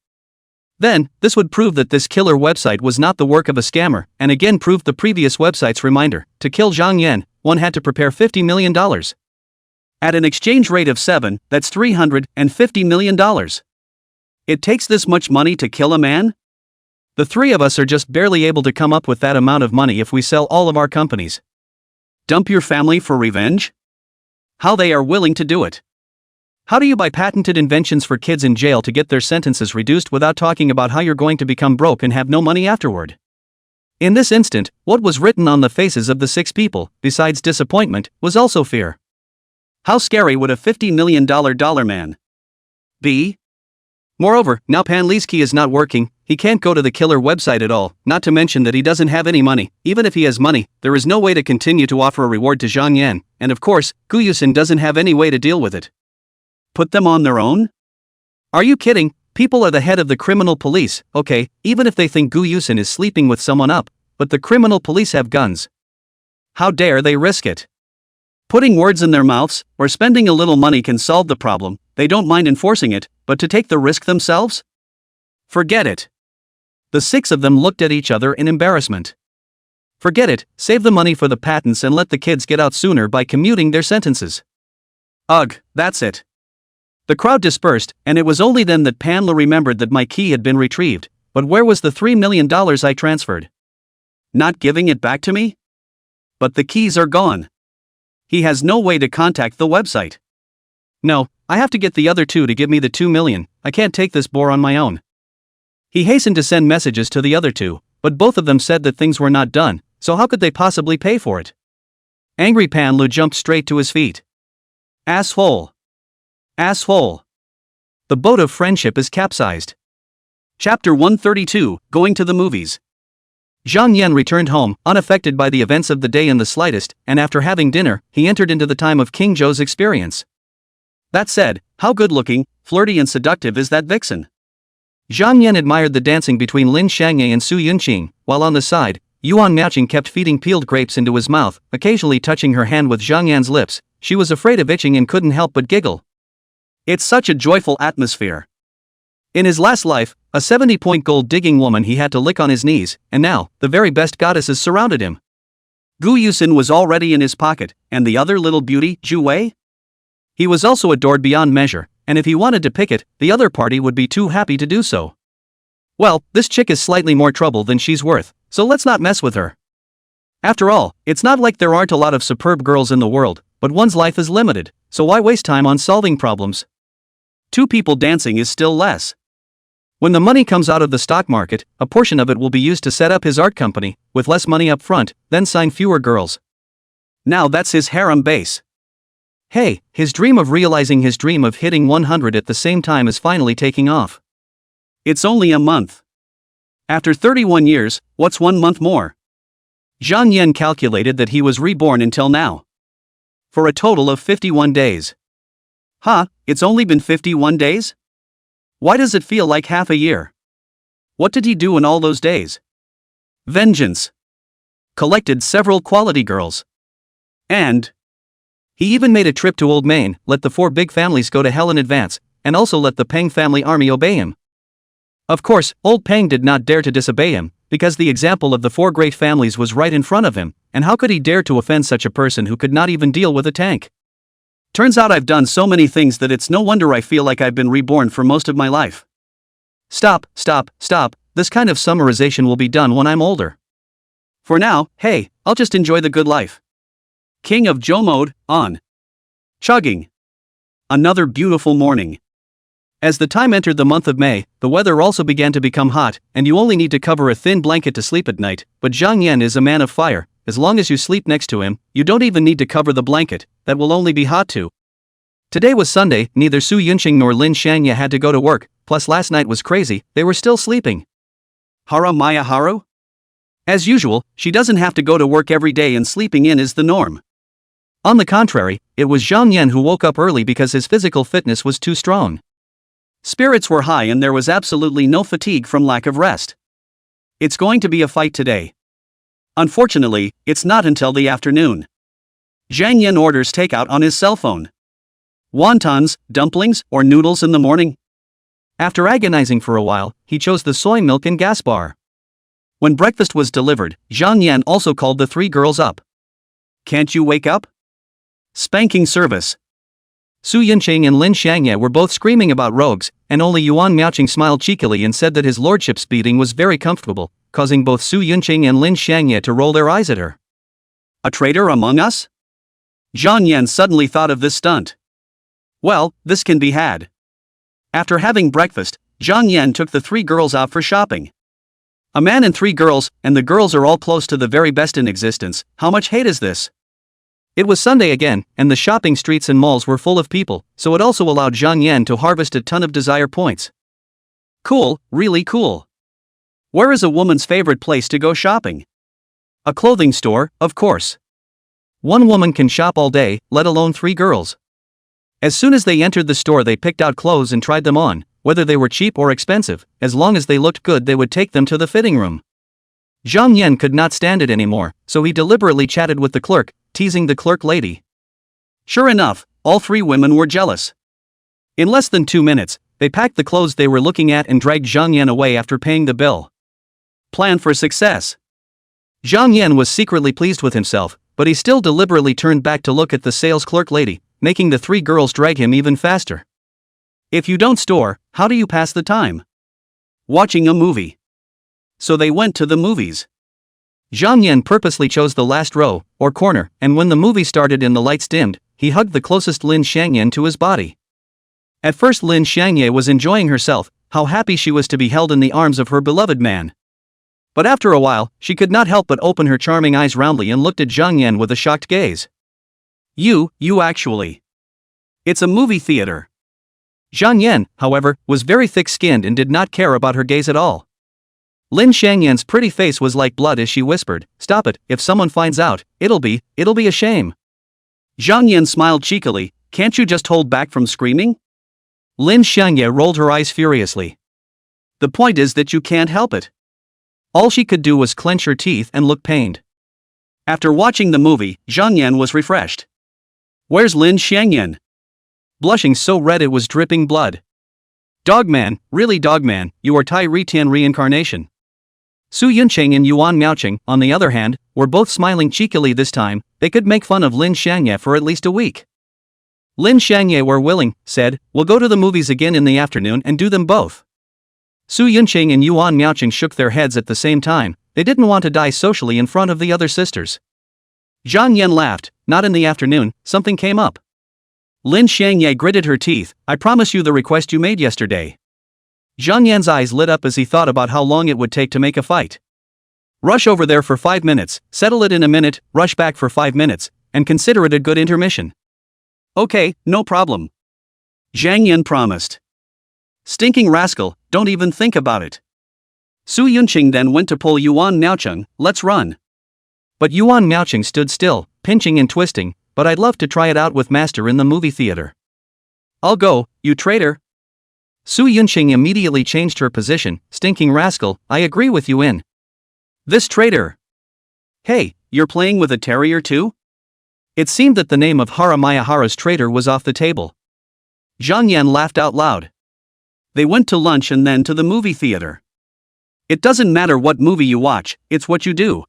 Then, this would prove that this killer website was not the work of a scammer, and again proved the previous website's reminder. To kill Zhang Yan, one had to prepare $50 million. At an exchange rate of 7, that's $350 million. It takes this much money to kill a man? The 3 of us are just barely able to come up with that amount of money if we sell all of our companies. Dump your family for revenge? How they are willing to do it. How do you buy patented inventions for kids in jail to get their sentences reduced without talking about how you're going to become broke and have no money afterward? In this instant, what was written on the faces of the 6 people, besides disappointment, was also fear. How scary would a $50 million dollar man be? Moreover, now Pan Li's key is not working, he can't go to the killer website at all, not to mention that he doesn't have any money. Even if he has money, there is no way to continue to offer a reward to Zhang Yan, and of course, Gu Yusin doesn't have any way to deal with it. Put them on their own? Are you kidding? People are the head of the criminal police, okay, even if they think Gu Yusin is sleeping with someone up, but the criminal police have guns. How dare they risk it? Putting words in their mouths, or spending a little money can solve the problem, they don't mind enforcing it, but to take the risk themselves? Forget it. The 6 of them looked at each other in embarrassment. Forget it, save the money for the patents and let the kids get out sooner by commuting their sentences. Ugh, that's it. The crowd dispersed, and it was only then that Panla remembered that my key had been retrieved, but where was the $3 million I transferred? Not giving it back to me? But the keys are gone. He has no way to contact the website. No, I have to get the other 2 to give me the 2 million, I can't take this bore on my own. He hastened to send messages to the other 2, but both of them said that things were not done, so how could they possibly pay for it? Angry Panlu jumped straight to his feet. Asshole. Asshole. The boat of friendship is capsized. Chapter 132, Going to the Movies. Zhang Yan returned home, unaffected by the events of the day in the slightest, and after having dinner, he entered into the time of King Zhou's experience. That said, how good-looking, flirty and seductive is that vixen? Zhang Yan admired the dancing between Lin Xianghe and Su Yunqing, while on the side, Yuan Miaoqing kept feeding peeled grapes into his mouth, occasionally touching her hand with Zhang Yan's lips. She was afraid of itching and couldn't help but giggle. It's such a joyful atmosphere. In his last life, a 70-point gold-digging woman he had to lick on his knees, and now, the very best goddesses surrounded him. Gu Yusin was already in his pocket, and the other little beauty, Zhu Wei? He was also adored beyond measure, and if he wanted to pick it, the other party would be too happy to do so. Well, this chick is slightly more trouble than she's worth, so let's not mess with her. After all, it's not like there aren't a lot of superb girls in the world, but one's life is limited, so why waste time on solving problems? 2 people dancing is still less. When the money comes out of the stock market, a portion of it will be used to set up his art company, with less money up front, then sign fewer girls. Now that's his harem base. Hey, his dream of realizing his dream of hitting 100 at the same time is finally taking off. It's only a month. After 31 years, what's 1 month more? Zhang Yan calculated that he was reborn until now. For a total of 51 days. Huh, it's only been 51 days? Why does it feel like half a year? What did he do in all those days? Vengeance. Collected several quality girls. And he even made a trip to Old Main, let the 4 big families go to hell in advance, and also let the Peng family army obey him. Of course, old Peng did not dare to disobey him, because the example of the 4 great families was right in front of him, and how could he dare to offend such a person who could not even deal with a tank? Turns out I've done so many things that it's no wonder I feel like I've been reborn for most of my life. Stop, this kind of summarization will be done when I'm older. For now, hey, I'll just enjoy the good life. King of Joe mode, on. Chugging. Another beautiful morning. As the time entered the month of May, the weather also began to become hot, and you only need to cover a thin blanket to sleep at night, but Zhang Yan is a man of fire. As long as you sleep next to him, you don't even need to cover the blanket, that will only be hot too. Today was Sunday, neither Su Yunqing nor Lin Xianghui had to go to work, plus last night was crazy, they were still sleeping. Hara Maya Haru? As usual, she doesn't have to go to work every day and sleeping in is the norm. On the contrary, it was Zhang Yan who woke up early because his physical fitness was too strong. Spirits were high and there was absolutely no fatigue from lack of rest. It's going to be a fight today. Unfortunately, it's not until the afternoon. Zhang Yan orders takeout on his cell phone. Wontons, dumplings, or noodles in the morning? After agonizing for a while, he chose the soy milk and gas bar. When breakfast was delivered, Zhang Yan also called the 3 girls up. Can't you wake up? Spanking service. Su Yunqing and Lin Xianghui were both screaming about rogues, and only Yuan Miaoqing smiled cheekily and said that his lordship's beating was very comfortable, causing both Su Yunqing and Lin Xianghui to roll their eyes at her. A traitor among us? Zhang Yan suddenly thought of this stunt. Well, this can be had. After having breakfast, Zhang Yan took the 3 girls out for shopping. A man and 3 girls, and the girls are all close to the very best in existence. How much hate is this? It was Sunday again, and the shopping streets and malls were full of people, so it also allowed Zhang Yan to harvest a ton of desire points. Cool, really cool. Where is a woman's favorite place to go shopping? A clothing store, of course. One woman can shop all day, let alone 3 girls. As soon as they entered the store, they picked out clothes and tried them on, whether they were cheap or expensive. As long as they looked good, they would take them to the fitting room. Zhang Yan could not stand it anymore, so he deliberately chatted with the clerk, teasing the clerk lady. Sure enough, all 3 women were jealous. In less than 2 minutes, they packed the clothes they were looking at and dragged Zhang Yan away after paying the bill. Plan for success. Zhang Yan was secretly pleased with himself, but he still deliberately turned back to look at the sales clerk lady, making the 3 girls drag him even faster. If you don't store, how do you pass the time? Watching a movie. So they went to the movies. Zhang Yan purposely chose the last row, or corner, and when the movie started and the lights dimmed, he hugged the closest Lin Xianghui to his body. At first Lin Xianghui was enjoying herself, how happy she was to be held in the arms of her beloved man. But after a while, she could not help but open her charming eyes roundly and looked at Zhang Yan with a shocked gaze. You actually. It's a movie theater. Zhang Yan, however, was very thick-skinned and did not care about her gaze at all. Lin Xiangyan's pretty face was like blood as she whispered, "Stop it, if someone finds out, it'll be a shame." Zhang Yan smiled cheekily, "Can't you just hold back from screaming?" Lin Xianghui rolled her eyes furiously. "The point is that you can't help it." All she could do was clench her teeth and look pained. After watching the movie, Zhang Yan was refreshed. "Where's Lin Xiangyan?" Blushing so red it was dripping blood. "Dogman, really Dogman, you are Tai Ritian reincarnation." Su Yunqing and Yuan Miaoqing, on the other hand, were both smiling cheekily this time. They could make fun of Lin Xianghui for at least a week. Lin Xianghui were willing, said, "We'll go to the movies again in the afternoon and do them both." Su Yunqing and Yuan Miaoqing shook their heads at the same time. They didn't want to die socially in front of the other sisters. Zhang Yan laughed. "Not in the afternoon, something came up." Lin Xianghui gritted her teeth. "I promise you the request you made yesterday." Zhang Yan's eyes lit up as he thought about how long it would take to make a fight. Rush over there for 5 minutes, settle it in a minute, rush back for 5 minutes, and consider it a good intermission. Okay, no problem. Zhang Yan promised. Stinking rascal, don't even think about it. Su Yunqing then went to pull Yuan Miaocheng, let's run. But Yuan Miaocheng stood still, pinching and twisting, but I'd love to try it out with Master in the movie theater. I'll go, you traitor. Su Yunqing immediately changed her position, stinking rascal, I agree with you in. This traitor. Hey, you're playing with a terrier too? It seemed that the name of Hara Miyahara's traitor was off the table. Zhang Yan laughed out loud. They went to lunch and then to the movie theater. It doesn't matter what movie you watch, it's what you do.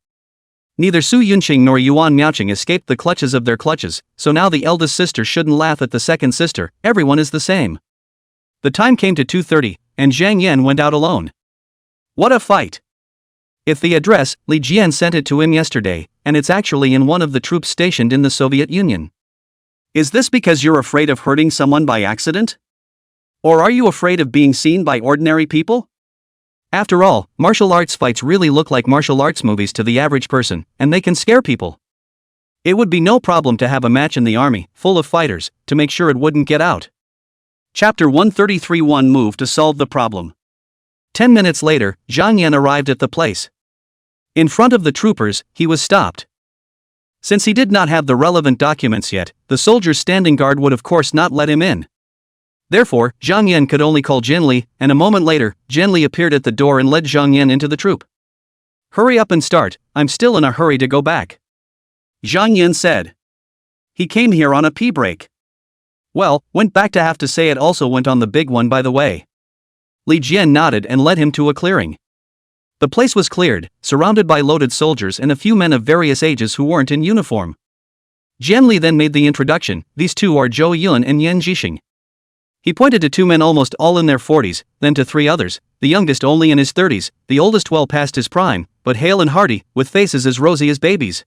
Neither Su Yunqing nor Yuan Miaocheng escaped the clutches of their clutches, so now the eldest sister shouldn't laugh at the second sister, everyone is the same. The time came to 2:30, and Zhang Yan went out alone. What a fight! If the address, Li Jian sent it to him yesterday, and it's actually in one of the troops stationed in the Soviet Union. Is this because you're afraid of hurting someone by accident? Or are you afraid of being seen by ordinary people? After all, martial arts fights really look like martial arts movies to the average person, and they can scare people. It would be no problem to have a match in the army, full of fighters, to make sure it wouldn't get out. Chapter 133. One move to solve the problem. 10 minutes later, Zhang Yan arrived at the place. In front of the troopers, he was stopped. Since he did not have the relevant documents yet, the soldier's standing guard would of course not let him in. Therefore, Zhang Yan could only call Jinli, and a moment later, Jinli appeared at the door and led Zhang Yan into the troop. Hurry up and start, I'm still in a hurry to go back. Zhang Yan said. He came here on a pee break. Well, went back to have to say it also went on the big one by the way. Li Jian nodded and led him to a clearing. The place was cleared, surrounded by loaded soldiers and a few men of various ages who weren't in uniform. Jinli then made the introduction, these two are Zhou Yun and Yan Jixing. He pointed to 2 men almost all in their 40s, then to 3 others, the youngest only in his 30s, the oldest well past his prime, but hale and hearty, with faces as rosy as babies.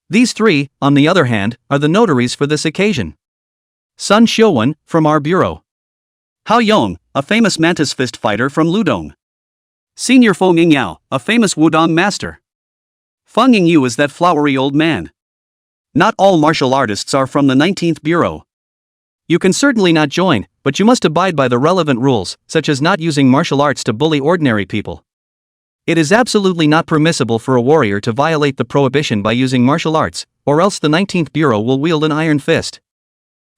These 3, on the other hand, are the notaries for this occasion. Sun Xiuwen, from our bureau. Hao Yong, a famous mantis fist fighter from Ludong. Senior Feng Yingyao, a famous Wudong master. Feng Yingyu is that flowery old man. Not all martial artists are from the 19th Bureau. You can certainly not join, but you must abide by the relevant rules, such as not using martial arts to bully ordinary people. It is absolutely not permissible for a warrior to violate the prohibition by using martial arts, or else the 19th Bureau will wield an iron fist.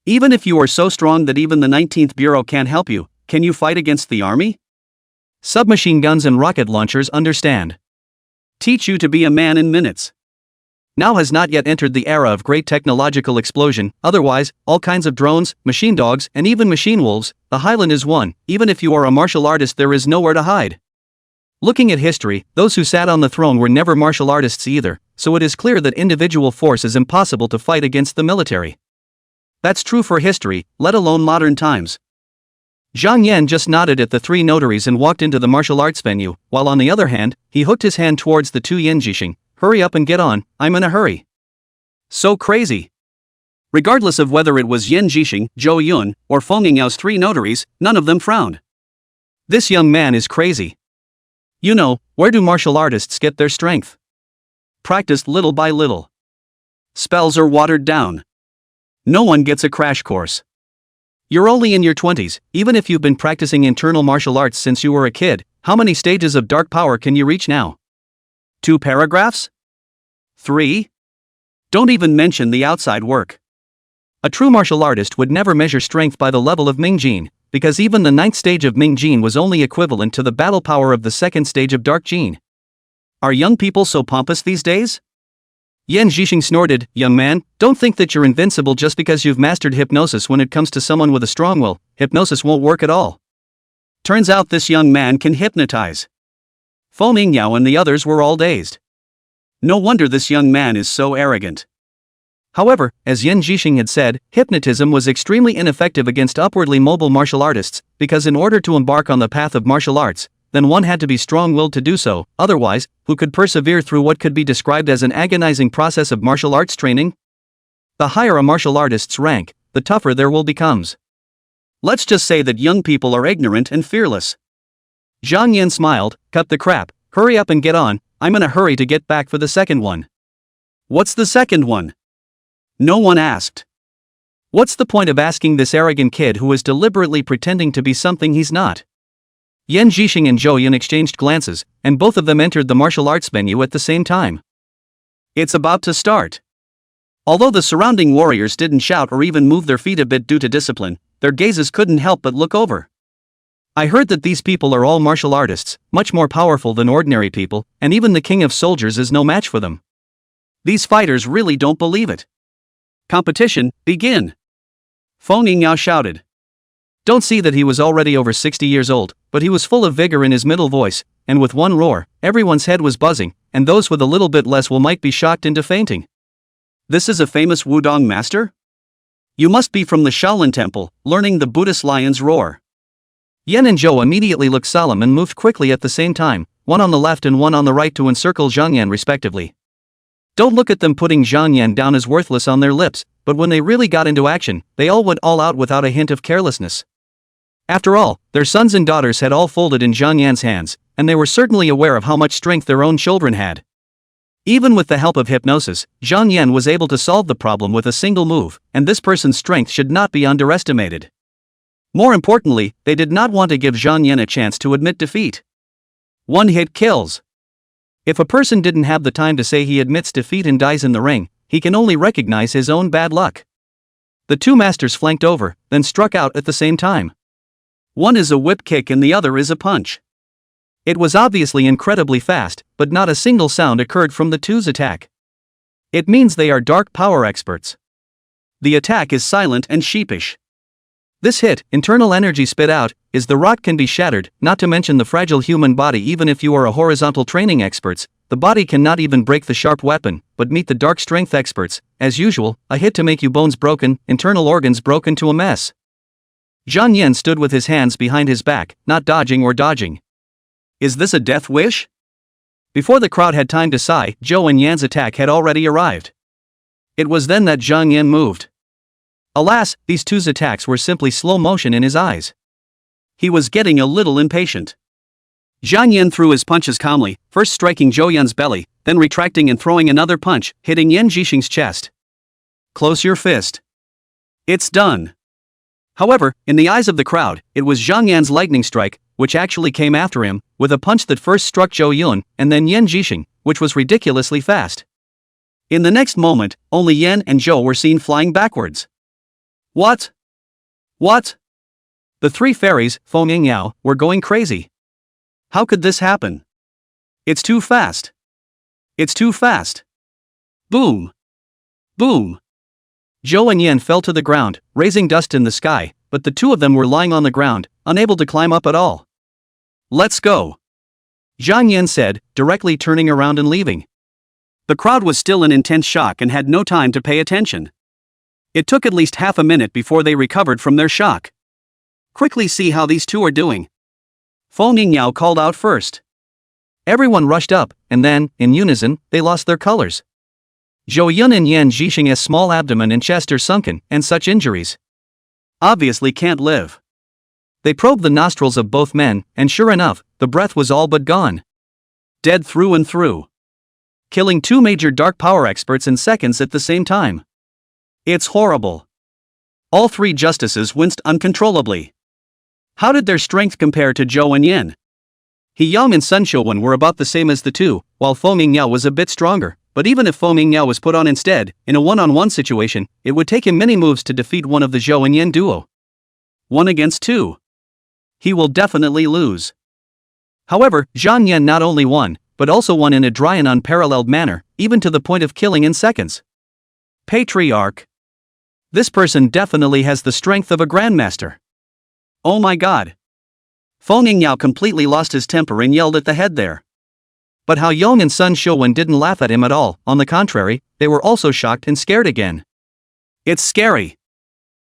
Even if you are so strong that even the 19th Bureau can't help you, can you fight against the army? Submachine guns and rocket launchers understand. Teach you to be a man in minutes. Now has not yet entered the era of great technological explosion, otherwise, all kinds of drones, machine dogs, and even machine wolves, the highland is one, even if you are a martial artist there is nowhere to hide. Looking at history, those who sat on the throne were never martial artists either, so it is clear that individual force is impossible to fight against the military. That's true for history, let alone modern times. Zhang Yan just nodded at the 3 notaries and walked into the martial arts venue, while on the other hand, he hooked his hand towards the 2 Yan Jixing. Hurry up and get on, I'm in a hurry. So crazy. Regardless of whether it was Yan Jixing, Zhou Yun, or Feng Yingyao's 3 notaries, none of them frowned. This young man is crazy. You know, where do martial artists get their strength? Practiced little by little. Spells are watered down. No one gets a crash course. You're only in your 20s, even if you've been practicing internal martial arts since you were a kid, how many stages of dark power can you reach now? 2 paragraphs? 3? Don't even mention the outside work. A true martial artist would never measure strength by the level of Mingjin, because even the 9th stage of Mingjin was only equivalent to the battle power of the 2nd stage of Dark Jin. Are young people so pompous these days? Yan Jixing snorted, young man, don't think that you're invincible just because you've mastered hypnosis when it comes to someone with a strong will, hypnosis won't work at all. Turns out this young man can hypnotize. Feng Yingyao and the others were all dazed. No wonder this young man is so arrogant. However, as Yan Jixing had said, hypnotism was extremely ineffective against upwardly mobile martial artists, because in order to embark on the path of martial arts, then one had to be strong-willed to do so, otherwise, who could persevere through what could be described as an agonizing process of martial arts training? The higher a martial artist's rank, the tougher their will becomes. Let's just say that young people are ignorant and fearless. Zhang Yan smiled, cut the crap, hurry up and get on, I'm in a hurry to get back for the second one. What's the second one? No one asked. What's the point of asking this arrogant kid who is deliberately pretending to be something he's not? Yan Zhixing and Zhou Yun exchanged glances, and both of them entered the martial arts venue at the same time. It's about to start. Although the surrounding warriors didn't shout or even move their feet a bit due to discipline, their gazes couldn't help but look over. I heard that these people are all martial artists, much more powerful than ordinary people, and even the king of soldiers is no match for them. These fighters really don't believe it. Competition, begin! Feng Yingyao shouted. Don't see that he was already over 60 years old, but he was full of vigor in his middle voice, and with one roar, everyone's head was buzzing, and those with a little bit less will might be shocked into fainting. This is a famous Wudong master? You must be from the Shaolin Temple, learning the Buddhist lion's roar. Yan and Zhou immediately looked solemn and moved quickly at the same time, one on the left and one on the right to encircle Zhang Yan respectively. Don't look at them putting Zhang Yan down as worthless on their lips, but when they really got into action, they all went all out without a hint of carelessness. After all, their sons and daughters had all folded in Zhang Yan's hands, and they were certainly aware of how much strength their own children had. Even with the help of hypnosis, Zhang Yan was able to solve the problem with a single move, and this person's strength should not be underestimated. More importantly, they did not want to give Zhang Yan a chance to admit defeat. One hit kills. If a person didn't have the time to say he admits defeat and dies in the ring, he can only recognize his own bad luck. The two masters flanked over, then struck out at the same time. One is a whip kick and the other is a punch. It was obviously incredibly fast, but not a single sound occurred from the two's attack. It means they are dark power experts. The attack is silent and sheepish. This hit, internal energy spit out, is the rock can be shattered, not to mention the fragile human body. Even if you are a horizontal training experts, the body cannot even break the sharp weapon, but meet the dark strength experts, as usual, a hit to make you bones broken, internal organs broken to a mess. Zhang Yan stood with his hands behind his back, not dodging or dodging. Is this a death wish? Before the crowd had time to sigh, Zhou and Yan's attack had already arrived. It was then that Zhang Yan moved. Alas, these two's attacks were simply slow motion in his eyes. He was getting a little impatient. Zhang Yan threw his punches calmly, first striking Zhou Yan's belly, then retracting and throwing another punch, hitting Yan Zhixing's chest. Close your fist. It's done. However, in the eyes of the crowd, it was Zhang Yan's lightning strike, which actually came after him, with a punch that first struck Zhou Yun, and then Yan Zhixing, which was ridiculously fast. In the next moment, only Yan and Zhou were seen flying backwards. What? What? The three fairies, Feng Yingyao, were going crazy. How could this happen? It's too fast. It's too fast. Boom. Boom. Zhou and Yan fell to the ground, raising dust in the sky, but the two of them were lying on the ground, unable to climb up at all. Let's go. Zhang Yan said, directly turning around and leaving. The crowd was still in intense shock and had no time to pay attention. It took at least half a minute before they recovered from their shock. Quickly see how these two are doing. Feng Yingyao called out first. Everyone rushed up, and then, in unison, they lost their colors. Zhou Yun and Yan Zhixing's small abdomen and chest are sunken, and such injuries obviously can't live. They probed the nostrils of both men, and sure enough, the breath was all but gone. Dead through and through. Killing two major dark power experts in seconds at the same time. It's horrible. All three justices winced uncontrollably. How did their strength compare to Zhou and Yan? He Yang and Sun Shouwen were about the same as the two, while Feng Yingyao was a bit stronger, but even if Feng Yingyao was put on instead, in a one-on-one situation, it would take him many moves to defeat one of the Zhou and Yan duo. 1 against 2. He will definitely lose. However, Zhang Yan not only won, but also won in a dry and unparalleled manner, even to the point of killing in seconds. Patriarch. This person definitely has the strength of a grandmaster. Oh my god. Feng Yingyao completely lost his temper and yelled at the head there. But Hao Yong and Sun Shouwen didn't laugh at him at all, on the contrary, they were also shocked and scared again. It's scary.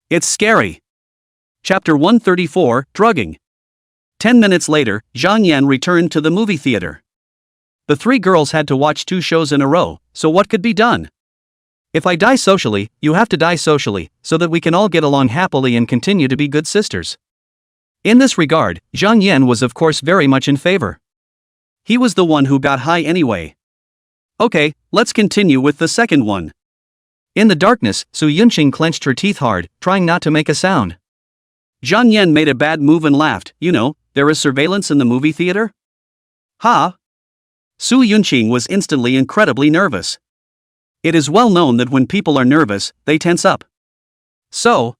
It's scary. Chapter 134, Drugging. 10 minutes later, Zhang Yan returned to the movie theater. The three girls had to watch 2 shows in a row, so what could be done? If I die socially, you have to die socially, so that we can all get along happily and continue to be good sisters. In this regard, Zhang Yan was of course very much in favor. He was the one who got high anyway. Okay, let's continue with the second one. In the darkness, Su Yunqing clenched her teeth hard, trying not to make a sound. Zhang Yan made a bad move and laughed. You know, there is surveillance in the movie theater? Ha! Su Yunqing was instantly incredibly nervous. It is well known that when people are nervous, they tense up. So,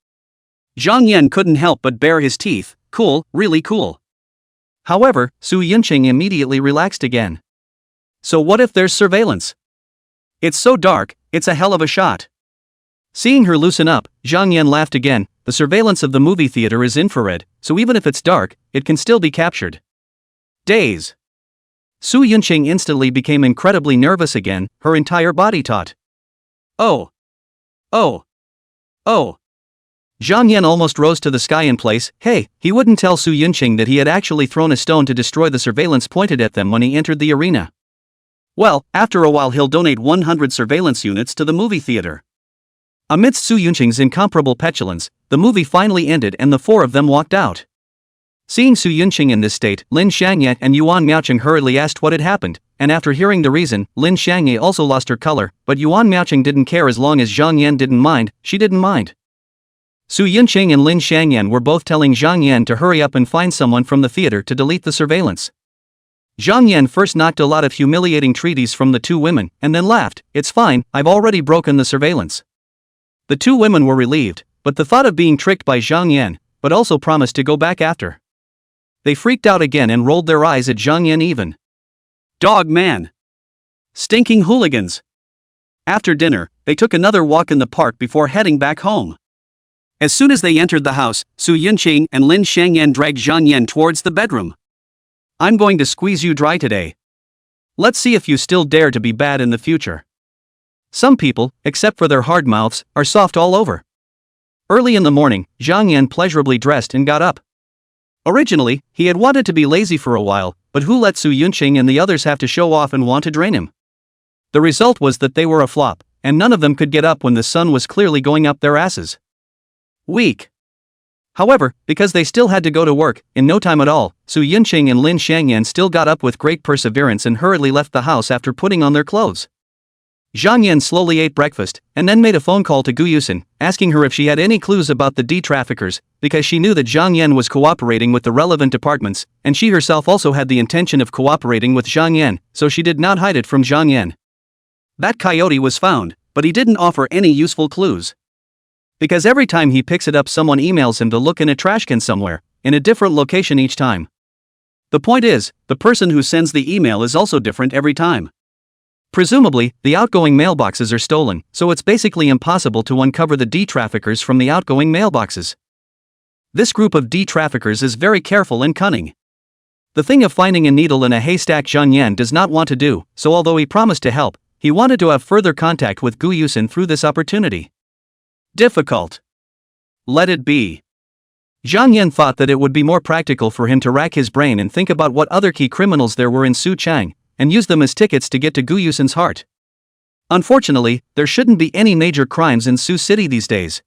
Zhang Yan couldn't help but bare his teeth. Cool, really cool. However, Su Yunqing immediately relaxed again. So what if there's surveillance? It's so dark, it's a hell of a shot. Seeing her loosen up, Zhang Yan laughed again. The surveillance of the movie theater is infrared, so even if it's dark, it can still be captured. Days. Su Yunqing instantly became incredibly nervous again, her entire body taut. Oh. Oh. Oh. Zhang Yan almost rose to the sky in place. Hey, he wouldn't tell Su Yunqing that he had actually thrown a stone to destroy the surveillance pointed at them when he entered the arena. Well, after a while he'll donate 100 surveillance units to the movie theater. Amidst Su Yunqing's incomparable petulance, the movie finally ended and the four of them walked out. Seeing Su Yunqing in this state, Lin Xiangye and Yuan Miaoqing hurriedly asked what had happened, and after hearing the reason, Lin Xiangye also lost her color, but Yuan Miaoqing didn't care as long as Zhang Yan didn't mind. She didn't mind. Su Yunqing and Lin Xiangyan were both telling Zhang Yan to hurry up and find someone from the theater to delete the surveillance. Zhang Yan first knocked a lot of humiliating treaties from the two women, and then laughed. It's fine, I've already broken the surveillance. The two women were relieved, but the thought of being tricked by Zhang Yan, but also promised to go back after. They freaked out again and rolled their eyes at Zhang Yan even. Dog man! Stinking hooligans! After dinner, they took another walk in the park before heading back home. As soon as they entered the house, Su Yunqing and Lin Xiangyan dragged Zhang Yan towards the bedroom. I'm going to squeeze you dry today. Let's see if you still dare to be bad in the future. Some people, except for their hard mouths, are soft all over. Early in the morning, Zhang Yan pleasurably dressed and got up. Originally, he had wanted to be lazy for a while, but who let Su Yunqing and the others have to show off and want to drain him? The result was that they were a flop, and none of them could get up when the sun was clearly going up their asses. Weak. However, because they still had to go to work, in no time at all, Su Yunqing and Lin Xiangyan still got up with great perseverance and hurriedly left the house after putting on their clothes. Zhang Yan slowly ate breakfast, and then made a phone call to Gu Yusin, asking her if she had any clues about the D-traffickers, because she knew that Zhang Yan was cooperating with the relevant departments, and she herself also had the intention of cooperating with Zhang Yan, so she did not hide it from Zhang Yan. That coyote was found, but he didn't offer any useful clues. Because every time he picks it up someone emails him to look in a trash can somewhere, in a different location each time. The point is, the person who sends the email is also different every time. Presumably, the outgoing mailboxes are stolen, so it's basically impossible to uncover the D-traffickers from the outgoing mailboxes. This group of D-traffickers is very careful and cunning. The thing of finding a needle in a haystack Zhang Yan does not want to do, so although he promised to help, he wanted to have further contact with Gu Yusin through this opportunity. Difficult. Let it be. Zhang Yan thought that it would be more practical for him to rack his brain and think about what other key criminals there were in Suchang, and use them as tickets to get to Gu Yusin's heart. Unfortunately, there shouldn't be any major crimes in Su City these days.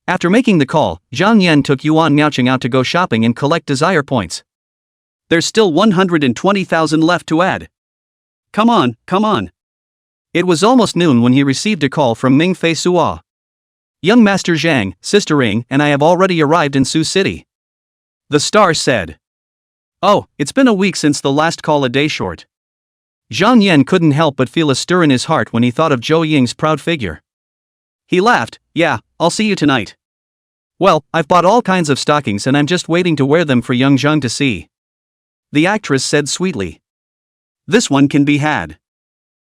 After making the call, Zhang Yan took Yuan Miaoqing out to go shopping and collect desire points. There's still 120,000 left to add. Come on, come on. It was almost noon when he received a call from Ming Fei Suo. Young Master Zhang, Sister Ing and I have already arrived in Su City. The star said. Oh, it's been a week since the last call, a day short. Zhang Yan couldn't help but feel a stir in his heart when he thought of Zhou Ying's proud figure. He laughed. Yeah, I'll see you tonight. Well, I've bought all kinds of stockings and I'm just waiting to wear them for young Zhang to see. The actress said sweetly. This one can be had.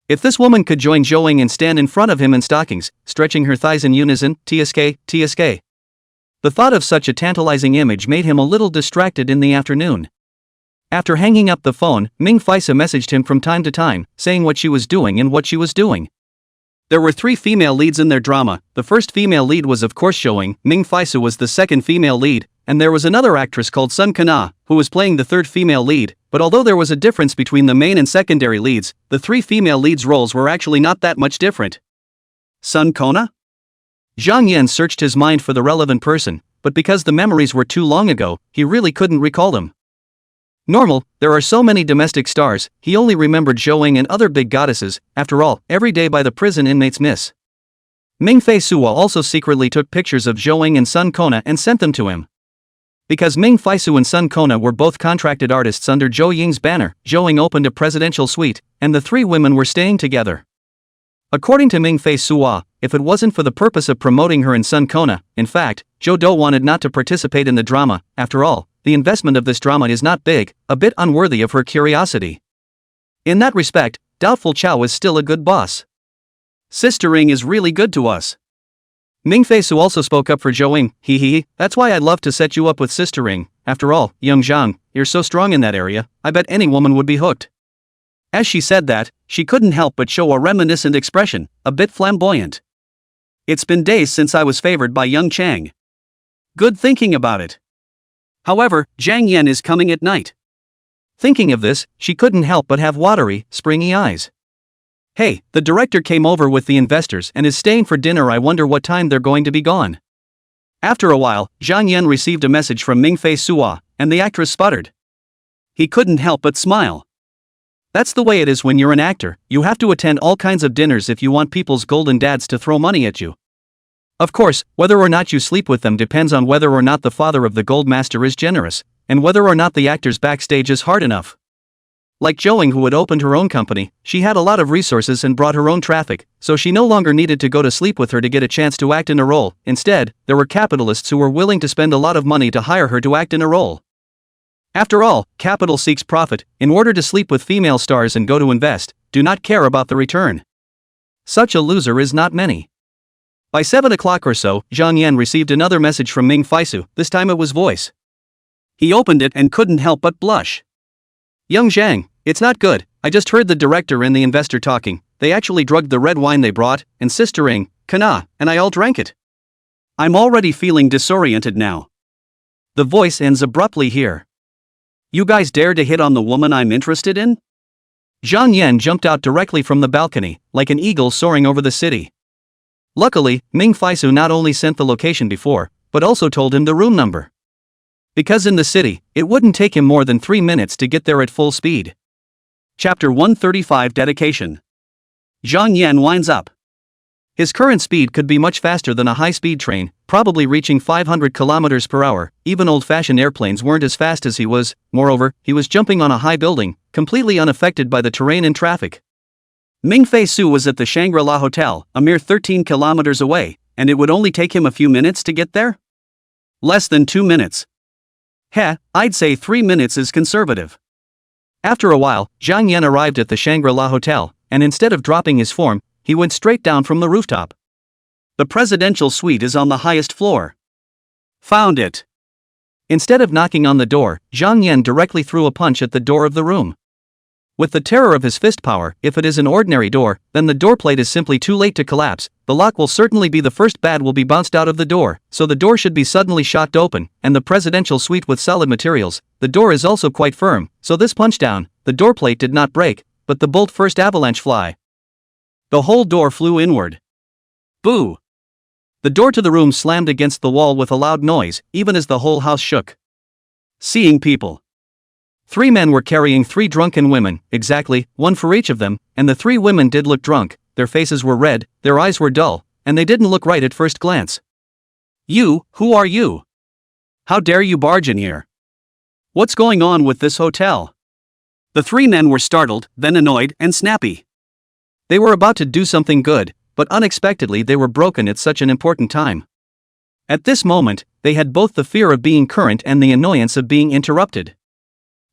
If this woman could join Zhou Ying and stand in front of him in stockings, stretching her thighs in unison, TSK, TSK. The thought of such a tantalizing image made him a little distracted in the afternoon. After hanging up the phone, Ming Faisa messaged him from time to time, saying what she was doing and what she was doing. There were 3 female leads in their drama. The first female lead was of course Zhou Ying, Ming Faisa was the second female lead, and there was another actress called Sun Kana, who was playing the third female lead, but although there was a difference between the main and secondary leads, the 3 female leads' roles were actually not that much different. Sun Kona? Zhang Yan searched his mind for the relevant person, but because the memories were too long ago, he really couldn't recall them. Normal, there are so many domestic stars, he only remembered Zhou and other big goddesses. After all, every day by the prison inmates miss. Ming-Fei Suo also secretly took pictures of Zhou and Sun Kona and sent them to him. Because Ming-Fei Su and Sun Kona were both contracted artists under Zhou Ying's banner, Zhou opened a presidential suite, and the three women were staying together. According to Ming-Fei Suo, if it wasn't for the purpose of promoting her and Sun Kona, in fact, Zhou Do wanted not to participate in the drama. After all, the investment of this drama is not big, a bit unworthy of her curiosity. In that respect, Doubtful Chow is still a good boss. Sister Ring is really good to us. Ming-Fei Su also spoke up for Zhou. That's why I'd love to set you up with Sister Ring. After all, young Zhang, you're so strong in that area, I bet any woman would be hooked. As she said that, she couldn't help but show a reminiscent expression, a bit flamboyant. It's been days since I was favored by young Chang. Good thinking about it. However, Zhang Yan is coming at night. Thinking of this, she couldn't help but have watery, springy eyes. Hey, the director came over with the investors and is staying for dinner. I wonder what time they're going to be gone. After a while, Zhang Yan received a message from Ming-Fei Suo, and the actress sputtered. He couldn't help but smile. That's the way it is when you're an actor, you have to attend all kinds of dinners if you want people's golden dads to throw money at you. Of course, whether or not you sleep with them depends on whether or not the father of the gold master is generous, and whether or not the actor's backstage is hard enough. Like Zhou, who had opened her own company, she had a lot of resources and brought her own traffic, so she no longer needed to go to sleep with her to get a chance to act in a role. Instead, there were capitalists who were willing to spend a lot of money to hire her to act in a role. After all, capital seeks profit. In order to sleep with female stars and go to invest, do not care about the return. Such a loser is not many. By 7 o'clock or so, Zhang Yan received another message from Ming-Fei Su. This time it was voice. He opened it and couldn't help but blush. Young Zhang, it's not good. I just heard the director and the investor talking. They actually drugged the red wine they brought, and Sister Ring, Kana, and I all drank it. I'm already feeling disoriented now. The voice ends abruptly here. You guys dare to hit on the woman I'm interested in? Zhang Yan jumped out directly from the balcony, like an eagle soaring over the city. Luckily, Ming-Fei Su not only sent the location before, but also told him the room number. Because in the city, it wouldn't take him more than 3 minutes to get there at full speed. Chapter 135 Dedication. Zhang Yan winds up. His current speed could be much faster than a high-speed train, probably reaching 500 km per hour. Even old-fashioned airplanes weren't as fast as he was. Moreover, he was jumping on a high building, completely unaffected by the terrain and traffic. Ming-Fei Su was at the Shangri-La Hotel, a mere 13 kilometers away, and it would only take him a few minutes to get there? Less than 2 minutes. I'd say 3 minutes is conservative. After a while, Zhang Yan arrived at the Shangri-La Hotel, and instead of dropping his form, he went straight down from the rooftop. The presidential suite is on the highest floor. Found it. Instead of knocking on the door, Zhang Yan directly threw a punch at the door of the room. With the terror of his fist power, if it is an ordinary door, then the door plate is simply too late to collapse. The lock will certainly be the first bad will be bounced out of the door, so the door should be suddenly shocked open, and the presidential suite with solid materials. The door is also quite firm, so this punch down, the door plate did not break, but the bolt first avalanche fly. The whole door flew inward. Boo! The door to the room slammed against the wall with a loud noise, even as the whole house shook. Seeing people. 3 men were carrying 3 drunken women, exactly, 1 for each of them, and the 3 women did look drunk. Their faces were red, their eyes were dull, and they didn't look right at first glance. You, who are you? How dare you barge in here? What's going on with this hotel? The 3 men were startled, then annoyed and snappy. They were about to do something good, but unexpectedly they were broken at such an important time. At this moment, they had both the fear of being current and the annoyance of being interrupted.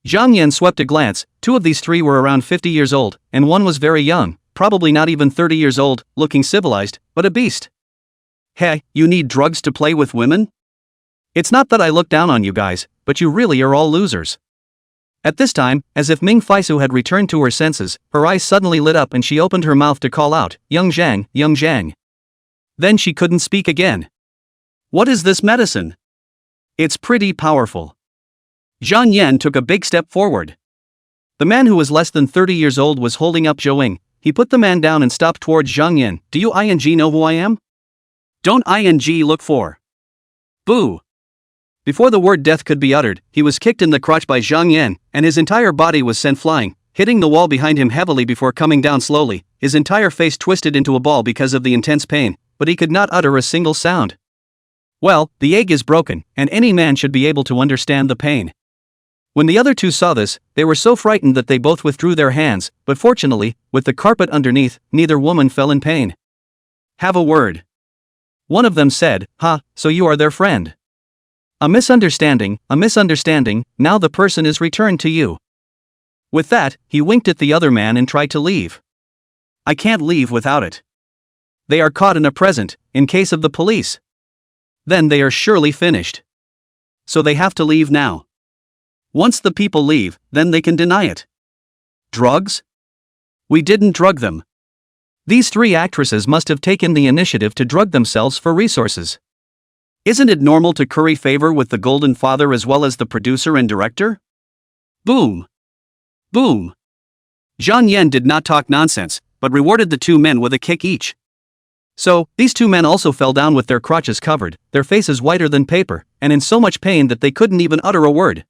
Zhang Yan swept a glance. 2 of these 3 were around 50 years old, and 1 was very young, probably not even 30 years old, looking civilized, but a beast. Hey, you need drugs to play with women? It's not that I look down on you guys, but you really are all losers. At this time, as if Ming-Fei Su had returned to her senses, her eyes suddenly lit up and she opened her mouth to call out, Young Zhang, Young Zhang. Then she couldn't speak again. What is this medicine? It's pretty powerful. Zhang Yan took a big step forward. The man who was less than 30 years old was holding up Zhou. He put the man down and stopped towards Zhang Yan. Do you know who I am? Don't look for. Boo. Before the word death could be uttered, he was kicked in the crotch by Zhang Yan, and his entire body was sent flying, hitting the wall behind him heavily before coming down slowly, his entire face twisted into a ball because of the intense pain, but he could not utter a single sound. Well, the egg is broken, and any man should be able to understand the pain. When the other two saw this, they were so frightened that they both withdrew their hands, but fortunately, with the carpet underneath, neither woman fell in pain. Have a word. One of them said, "Ha, so you are their friend. A misunderstanding, now the person is returned to you." With that, he winked at the other man and tried to leave. "I can't leave without it. They are caught in a present, in case of the police. Then they are surely finished. So they have to leave now. Once the people leave, then they can deny it. Drugs? We didn't drug them. These three actresses must have taken the initiative to drug themselves for resources. Isn't it normal to curry favor with the Golden Father as well as the producer and director?" Boom. Boom. Zhang Yan did not talk nonsense, but rewarded the two men with a kick each. So, these two men also fell down with their crotches covered, their faces whiter than paper, and in so much pain that they couldn't even utter a word.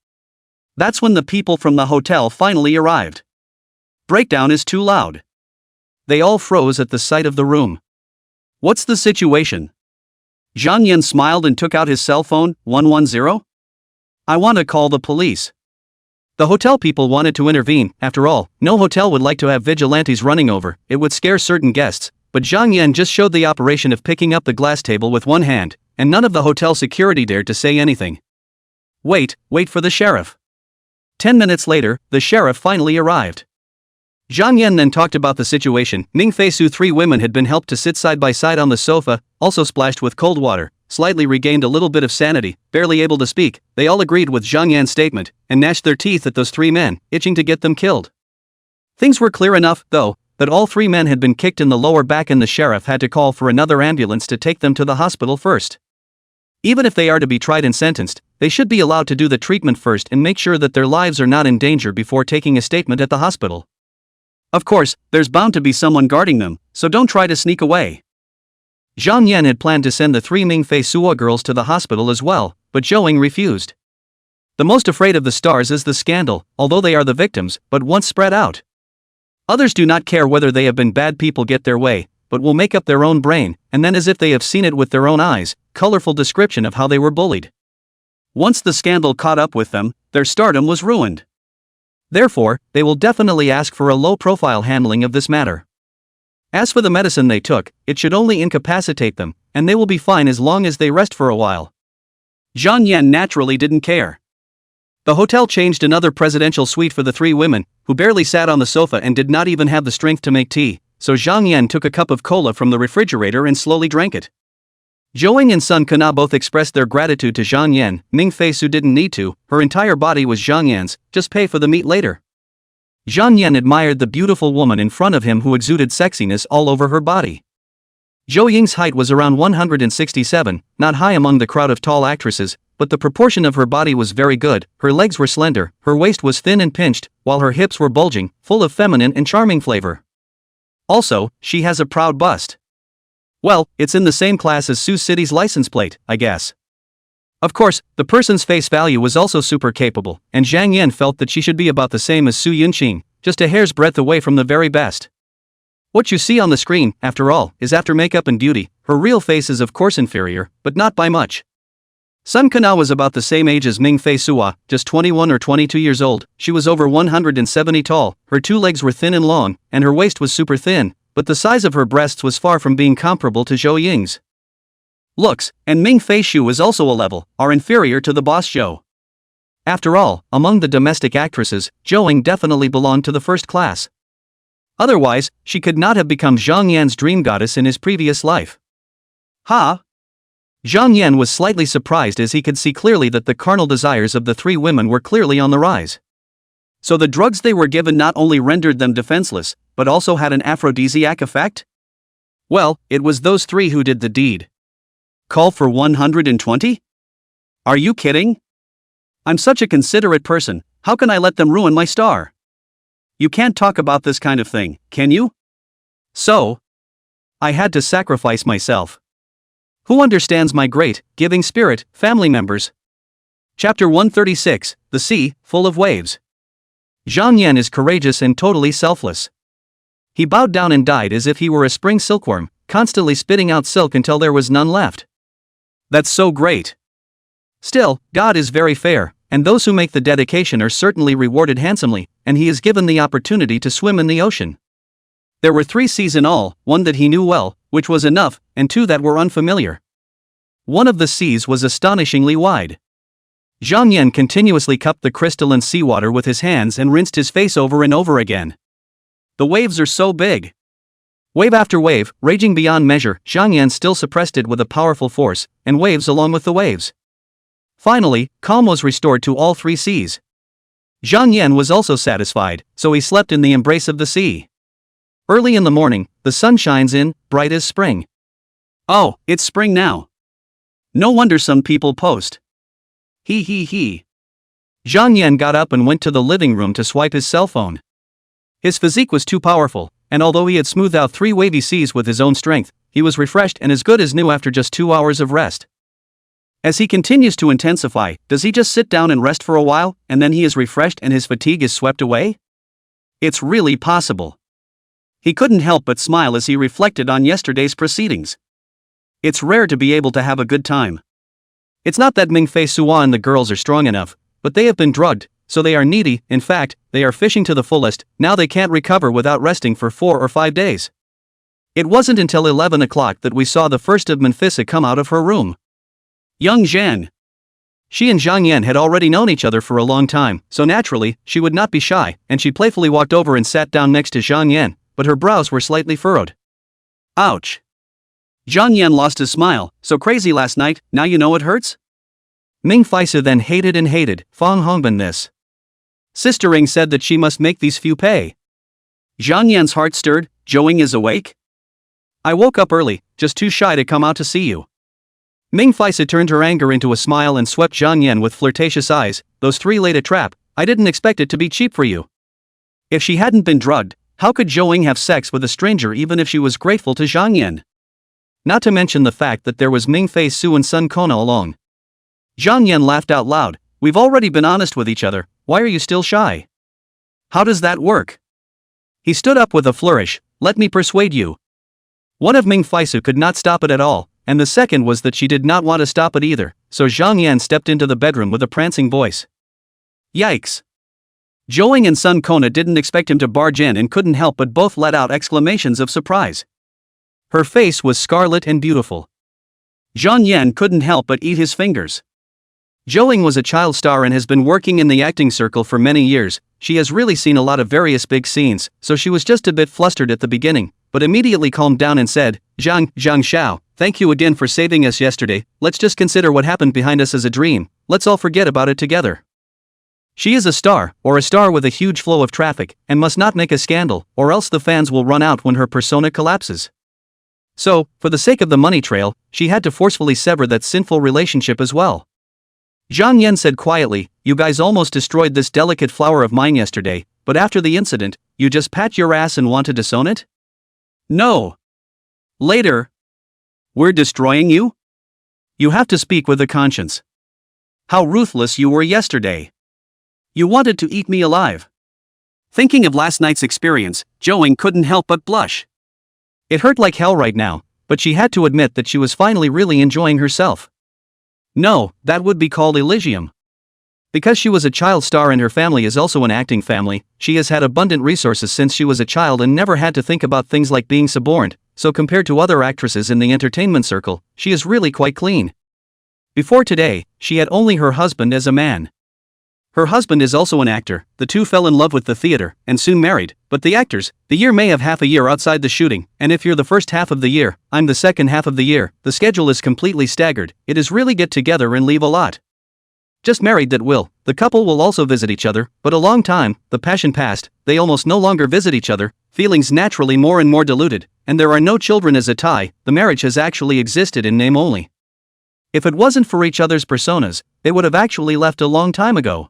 That's when the people from the hotel finally arrived. Breakdown is too loud. They all froze at the sight of the room. What's the situation? Zhang Yan smiled and took out his cell phone. 110? I want to call the police. The hotel people wanted to intervene. After all, no hotel would like to have vigilantes running over, it would scare certain guests, but Zhang Yan just showed the operation of picking up the glass table with one hand, and none of the hotel security dared to say anything. Wait for the sheriff. 10 minutes later, the sheriff finally arrived. Zhang Yan then talked about the situation. Ming Fei Su, three women had been helped to sit side by side on the sofa, also splashed with cold water, slightly regained a little bit of sanity, barely able to speak. They all agreed with Zhang Yan's statement, and gnashed their teeth at those three men, itching to get them killed. Things were clear enough, though, that all three men had been kicked in the lower back and the sheriff had to call for another ambulance to take them to the hospital first. Even if they are to be tried and sentenced, they should be allowed to do the treatment first and make sure that their lives are not in danger before taking a statement at the hospital. Of course, there's bound to be someone guarding them, so don't try to sneak away. Zhang Yan had planned to send the three Ming Fei Suo girls to the hospital as well, but Zhou Ying refused. The most afraid of the stars is the scandal, although they are the victims, but once spread out. Others do not care whether they have been bad people get their way, but will make up their own brain, and then as if they have seen it with their own eyes, colorful description of how they were bullied. Once the scandal caught up with them, their stardom was ruined. Therefore, they will definitely ask for a low-profile handling of this matter. As for the medicine they took, it should only incapacitate them, and they will be fine as long as they rest for a while. Zhang Yan naturally didn't care. The hotel changed another presidential suite for the three women, who barely sat on the sofa and did not even have the strength to make tea, so Zhang Yan took a cup of cola from the refrigerator and slowly drank it. Zhou Ying and Sun Kana both expressed their gratitude to Zhang Yan. Ming Fei Su didn't need to, her entire body was Zhang Yan's, just pay for the meat later. Zhang Yan admired the beautiful woman in front of him who exuded sexiness all over her body. Zhou Ying's height was around 167, not high among the crowd of tall actresses, but the proportion of her body was very good. Her legs were slender, her waist was thin and pinched, while her hips were bulging, full of feminine and charming flavor. Also, she has a proud bust. Well, it's in the same class as Sioux City's license plate, I guess. Of course, the person's face value was also super capable, and Zhang Yan felt that she should be about the same as Su Yunqing, just a hair's breadth away from the very best. What you see on the screen, after all, is after makeup and beauty. Her real face is of course inferior, but not by much. Sun Kana was about the same age as Ming Fei Suo, just 21 or 22 years old. She was over 170 tall, her two legs were thin and long, and her waist was super thin, but the size of her breasts was far from being comparable to Zhou Ying's. Looks, and Ming Fei Su is also a level, are inferior to the boss Zhou. After all, among the domestic actresses, Zhou Ying definitely belonged to the first class. Otherwise, she could not have become Zhang Yan's dream goddess in his previous life. Ha! Zhang Yan was slightly surprised as he could see clearly that the carnal desires of the three women were clearly on the rise. So the drugs they were given not only rendered them defenseless, but also had an aphrodisiac effect? Well, it was those three who did the deed. Call for 120? Are you kidding? I'm such a considerate person, how can I let them ruin my star? You can't talk about this kind of thing, can you? So, I had to sacrifice myself. Who understands my great, giving spirit, family members? Chapter 136, The Sea, Full of Waves. Zhang Yan is courageous and totally selfless. He bowed down and died as if he were a spring silkworm, constantly spitting out silk until there was none left. That's so great. Still, God is very fair, and those who make the dedication are certainly rewarded handsomely, and he is given the opportunity to swim in the ocean. There were 3 seas in all, 1 that he knew well, which was enough, and 2 that were unfamiliar. One of the seas was astonishingly wide. Zhang Yan continuously cupped the crystalline seawater with his hands and rinsed his face over and over again. The waves are so big. Wave after wave, raging beyond measure, Zhang Yan still suppressed it with a powerful force, and waves along with the waves. Finally, calm was restored to all 3 seas. Zhang Yan was also satisfied, so he slept in the embrace of the sea. Early in the morning, the sun shines in, bright as spring. Oh, it's spring now. No wonder some people post. He. Zhang Yan got up and went to the living room to swipe his cell phone. His physique was too powerful, and although he had smoothed out 3 wavy seas with his own strength, he was refreshed and as good as new after just 2 hours of rest. As he continues to intensify, does he just sit down and rest for a while, and then he is refreshed and his fatigue is swept away? It's really possible. He couldn't help but smile as he reflected on yesterday's proceedings. It's rare to be able to have a good time. It's not that Ming-Fei Suan and the girls are strong enough, but they have been drugged, so they are needy. In fact, they are fishing to the fullest. Now they can't recover without resting for 4 or 5 days. It wasn't until 11 o'clock that we saw the first of Manfisa come out of her room. Young Zhan. She and Zhang Yan had already known each other for a long time, so naturally, she would not be shy, and she playfully walked over and sat down next to Zhang Yan, but her brows were slightly furrowed. Ouch. Zhang Yan lost his smile. So crazy last night, now you know it hurts? Ming-Fei then hated Fang Hongbin this. Sister Ring said that she must make these few pay. Zhang Yan's heart stirred. Zhouing is awake? I woke up early, just too shy to come out to see you. Ming-Fei turned her anger into a smile and swept Zhang Yan with flirtatious eyes. Those 3 laid a trap. I didn't expect it to be cheap for you. If she hadn't been drugged, how could Zhouing have sex with a stranger even if she was grateful to Zhang Yan? Not to mention the fact that there was Ming-Fei Su and Sun Kona along. Zhang Yan laughed out loud. We've already been honest with each other, why are you still shy? How does that work? He stood up with a flourish. Let me persuade you. One of Ming-Fei could not stop it at all, and the second was that she did not want to stop it either, so Zhang Yan stepped into the bedroom with a prancing voice. Yikes. Zhouing and Sun Kona didn't expect him to barge in and couldn't help but both let out exclamations of surprise. Her face was scarlet and beautiful. Zhang Yan couldn't help but eat his fingers. Zhouing was a child star and has been working in the acting circle for many years. She has really seen a lot of various big scenes, so she was just a bit flustered at the beginning, but immediately calmed down and said, Zhang Xiao, thank you again for saving us yesterday. Let's just consider what happened behind us as a dream. Let's all forget about it together. She is a star, or a star with a huge flow of traffic, and must not make a scandal, or else the fans will run out when her persona collapses. So, for the sake of the money trail, she had to forcefully sever that sinful relationship as well. Zhang Yan said quietly, you guys almost destroyed this delicate flower of mine yesterday, but after the incident, you just pat your ass and want to disown it? No. Later. We're destroying you? You have to speak with a conscience. How ruthless you were yesterday. You wanted to eat me alive. Thinking of last night's experience, Zhouing couldn't help but blush. It hurt like hell right now, but she had to admit that she was finally really enjoying herself. No, that would be called Elysium. Because she was a child star and her family is also an acting family, she has had abundant resources since she was a child and never had to think about things like being suborned, so compared to other actresses in the entertainment circle, she is really quite clean. Before today, she had only her husband as a man. Her husband is also an actor. The two fell in love with the theater, and soon married, but the actors, the year may have half a year outside the shooting, and if you're the first half of the year, I'm the second half of the year, the schedule is completely staggered. It is really get together and leave a lot. Just married that will, the couple will also visit each other, but a long time, the passion passed, they almost no longer visit each other, feelings naturally more and more diluted, and there are no children as a tie, the marriage has actually existed in name only. If it wasn't for each other's personas, they would have actually left a long time ago.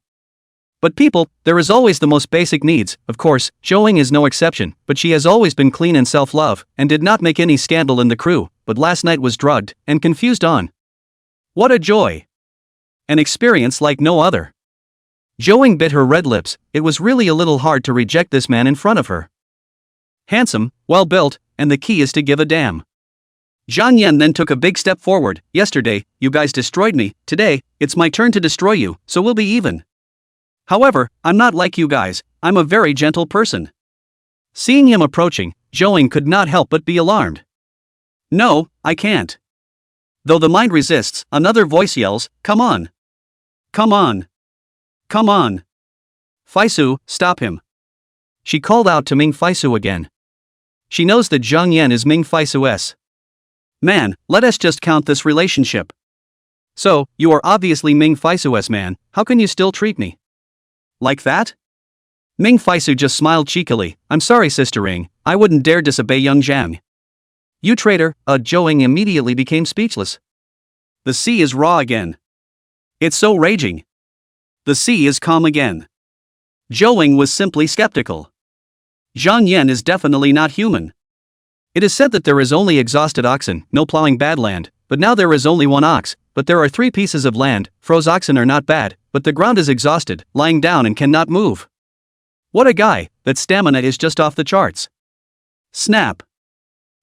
But people, there is always the most basic needs. Of course, Zhouing is no exception, but she has always been clean and self-love, and did not make any scandal in the crew, but last night was drugged, and confused on. What a joy! An experience like no other. Zhou bit her red lips. It was really a little hard to reject this man in front of her. Handsome, well-built, and the key is to give a damn. Zhang Yan then took a big step forward. Yesterday, you guys destroyed me. Today, it's my turn to destroy you, so we'll be even. However, I'm not like you guys. I'm a very gentle person. Seeing him approaching, Zhou could not help but be alarmed. No, I can't. Though the mind resists, another voice yells, come on. Come on. Come on. Faisu, stop him. She called out to Ming Faisu again. She knows that Zhang Yan is Ming Faisu's man. Let us just count this relationship. So, you are obviously Ming Faisu's man. How can you still treat me like that? Ming Faisu just smiled cheekily. I'm sorry, Sister Ring. I wouldn't dare disobey young Zhang. You traitor. Zhou immediately became speechless. The sea is raw again. It's so raging. The sea is calm again. Zhou was simply skeptical. Zhang Yan is definitely not human. It is said that there is only exhausted oxen, no plowing bad land, but now there is only one ox, but there are 3 pieces of land. Froze oxen are not bad, but the ground is exhausted, lying down and cannot move. What a guy, that stamina is just off the charts. Snap.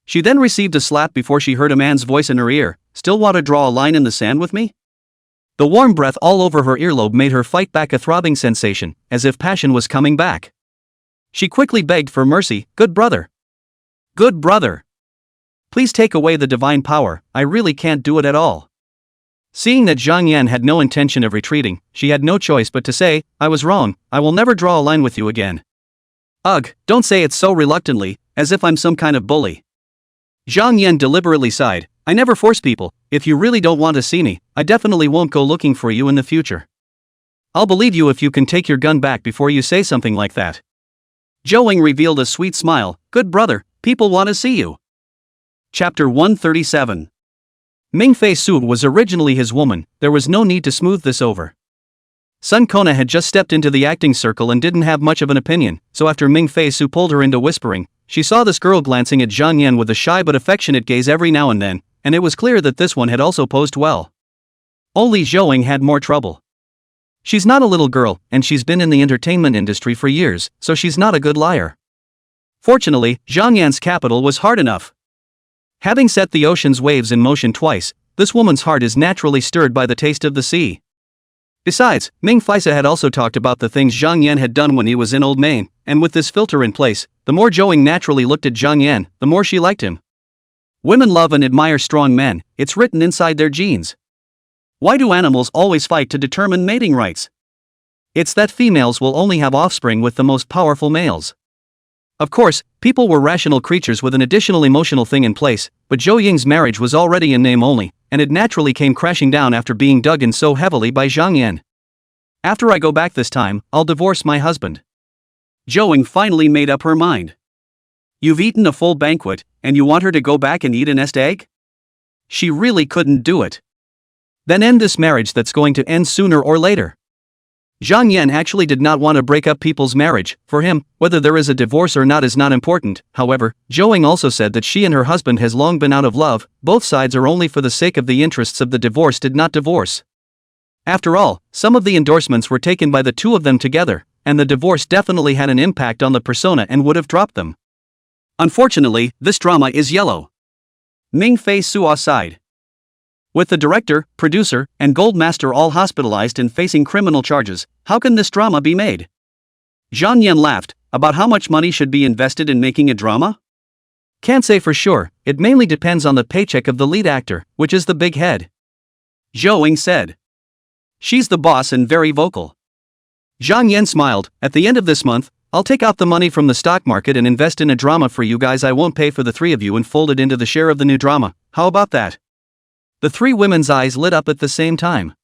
She then received a slap before she heard a man's voice in her ear. Still want to draw a line in the sand with me? The warm breath all over her earlobe made her fight back a throbbing sensation, as if passion was coming back. She quickly begged for mercy. Good brother. Good brother. Please take away the divine power, I really can't do it at all. Seeing that Zhang Yan had no intention of retreating, she had no choice but to say, I was wrong, I will never draw a line with you again. Ugh, don't say it so reluctantly, as if I'm some kind of bully. Zhang Yan deliberately sighed. I never force people. If you really don't want to see me, I definitely won't go looking for you in the future. I'll believe you if you can take your gun back before you say something like that. Zhou revealed a sweet smile. Good brother, people want to see you. Chapter 137. Ming Fei Su was originally his woman. There was no need to smooth this over. Sun Kona had just stepped into the acting circle and didn't have much of an opinion, so after Ming Fei Su pulled her into whispering, she saw this girl glancing at Zhang Yan with a shy but affectionate gaze every now and then, and it was clear that this one had also posed well. Only Zhou had more trouble. She's not a little girl, and she's been in the entertainment industry for years, so she's not a good liar. Fortunately, Zhang Yan's capital was hard enough. Having set the ocean's waves in motion twice, this woman's heart is naturally stirred by the taste of the sea. Besides, Ming Faisa had also talked about the things Zhang Yan had done when he was in Old Main, and with this filter in place, the more Zhou naturally looked at Zhang Yan, the more she liked him. Women love and admire strong men, it's written inside their genes. Why do animals always fight to determine mating rights? It's that females will only have offspring with the most powerful males. Of course, people were rational creatures with an additional emotional thing in place, but Zhou Ying's marriage was already in name only, and it naturally came crashing down after being dug in so heavily by Zhang Yan. After I go back this time, I'll divorce my husband. Zhou Ying finally made up her mind. You've eaten a full banquet, and you want her to go back and eat a nest egg? She really couldn't do it. Then end this marriage that's going to end sooner or later. Zhang Yan actually did not want to break up people's marriage. For him, whether there is a divorce or not is not important. However, Zhou Ying also said that she and her husband has long been out of love. Both sides are only for the sake of the interests of the divorce did not divorce. After all, some of the endorsements were taken by the two of them together, and the divorce definitely had an impact on the persona and would have dropped them. Unfortunately, this drama is yellow. Ming Fei Su sighed. With the director, producer, and gold master all hospitalized and facing criminal charges, how can this drama be made? Zhang Yan laughed. About how much money should be invested in making a drama? Can't say for sure, it mainly depends on the paycheck of the lead actor, which is the big head. Zhou Ying said. She's the boss and very vocal. Zhang Yan smiled. At the end of this month, I'll take out the money from the stock market and invest in a drama for you guys. I won't pay for the 3 of you and fold it into the share of the new drama. How about that? The 3 women's eyes lit up at the same time.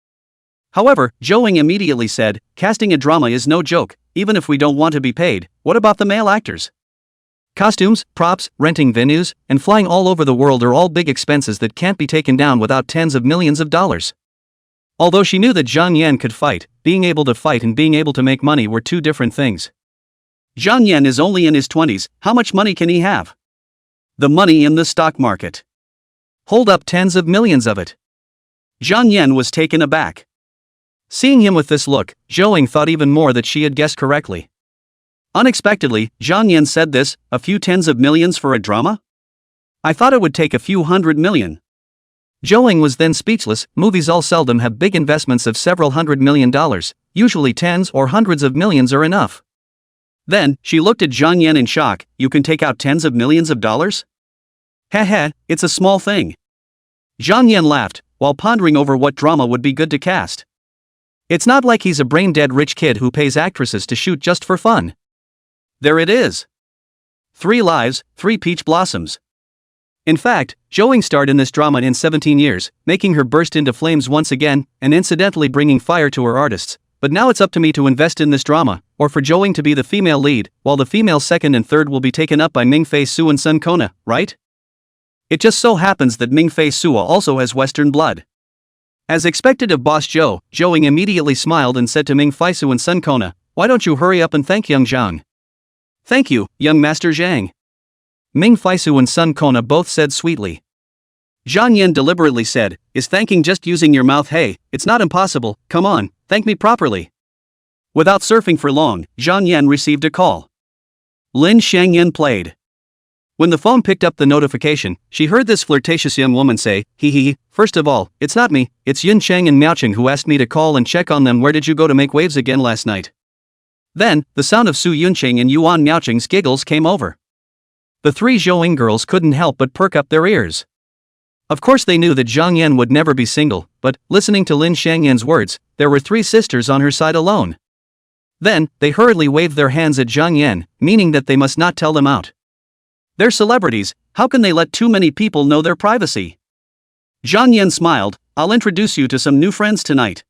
However, Zhou Ying immediately said, casting a drama is no joke, even if we don't want to be paid. What about the male actors? Costumes, props, renting venues, and flying all over the world are all big expenses that can't be taken down without tens of millions of dollars. Although she knew that Zhang Yan could fight, being able to fight and being able to make money were two different things. Zhang Yan is only in his 20s, how much money can he have? The money in the stock market. Hold up, tens of millions of it. Zhang Yan was taken aback. Seeing him with this look, Zhou thought even more that she had guessed correctly. Unexpectedly, Zhang Yan said this, a few tens of millions for a drama? I thought it would take a few $100 million. Zhou was then speechless. Movies all seldom have big investments of several $100 million, usually tens or hundreds of millions are enough. Then, she looked at Zhang Yan in shock. You can take out tens of millions of dollars? Heh, it's a small thing. Zhang Yan laughed, while pondering over what drama would be good to cast. It's not like he's a brain-dead rich kid who pays actresses to shoot just for fun. There it is. 3 lives, 3 peach blossoms. In fact, Zhou starred in this drama in 17 years, making her burst into flames once again, and incidentally bringing fire to her artists. But now it's up to me to invest in this drama, or for Zhou to be the female lead, while the female second and third will be taken up by Ming-Fei Su and Sun Kona, right? It just so happens that Ming-Fei Su also has Western blood. As expected of boss Zhou immediately smiled and said to Ming-Fei Su and Sun Kona, why don't you hurry up and thank young Zhang? Thank you, young Master Zhang. Ming-Fei Su and Sun Kona both said sweetly. Zhang Yan deliberately said, is thanking just using your mouth? Hey, it's not impossible, come on, thank me properly. Without surfing for long, Zhang Yan received a call. Lin Xiangyan played. When the phone picked up the notification, she heard this flirtatious young woman say, first of all, it's not me, it's Yun Cheng and Miaocheng who asked me to call and check on them. Where did you go to make waves again last night? Then, the sound of Su Yuncheng and Yuan Miaocheng's giggles came over. The 3 Zhou girls couldn't help but perk up their ears. Of course they knew that Zhang Yan would never be single, but, listening to Lin Xiangyan's words, there were 3 sisters on her side alone. Then, they hurriedly waved their hands at Zhang Yan, meaning that they must not tell them out. They're celebrities, how can they let too many people know their privacy? Zhang Yan smiled, I'll introduce you to some new friends tonight.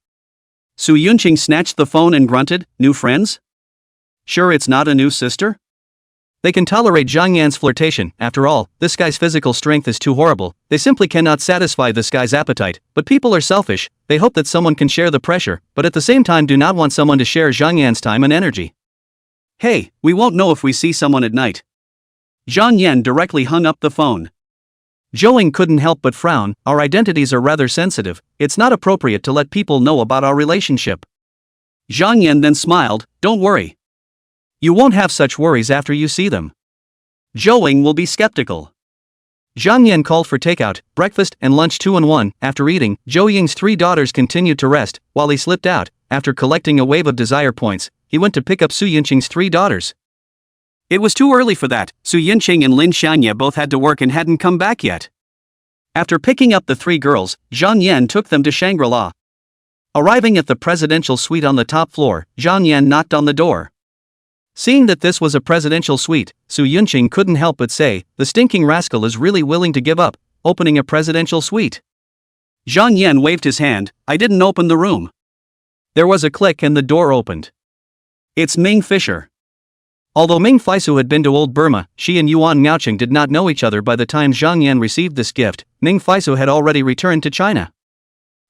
Su Yuncheng snatched the phone and grunted, new friends? Sure it's not a new sister? They can tolerate Zhang Yan's flirtation. After all, this guy's physical strength is too horrible. They simply cannot satisfy this guy's appetite. But people are selfish. They hope that someone can share the pressure, but at the same time do not want someone to share Zhang Yan's time and energy. Hey, we won't know if we see someone at night. Zhang Yan directly hung up the phone. Zhou couldn't help but frown. Our identities are rather sensitive. It's not appropriate to let people know about our relationship. Zhang Yan then smiled, don't worry. You won't have such worries after you see them. Zhou will be skeptical. Zhang Yan called for takeout, breakfast, and lunch 2 in 1. After eating, Zhou Ying's 3 daughters continued to rest, while he slipped out. After collecting a wave of desire points, he went to pick up Su Yuncheng's 3 daughters. It was too early for that. Su Yuncheng and Lin Xiangyan both had to work and hadn't come back yet. After picking up the 3 girls, Zhang Yan took them to Shangri-La. Arriving at the presidential suite on the top floor, Zhang Yan knocked on the door. Seeing that this was a presidential suite, Su Yuncheng couldn't help but say, the stinking rascal is really willing to give up, opening a presidential suite. Zhang Yan waved his hand, I didn't open the room. There was a click and the door opened. It's Ming Fisher. Although Ming-Fei Su had been to Old Burma, she and Yuan Miaocheng did not know each other by the time Zhang Yan received this gift. Ming-Fei Su had already returned to China.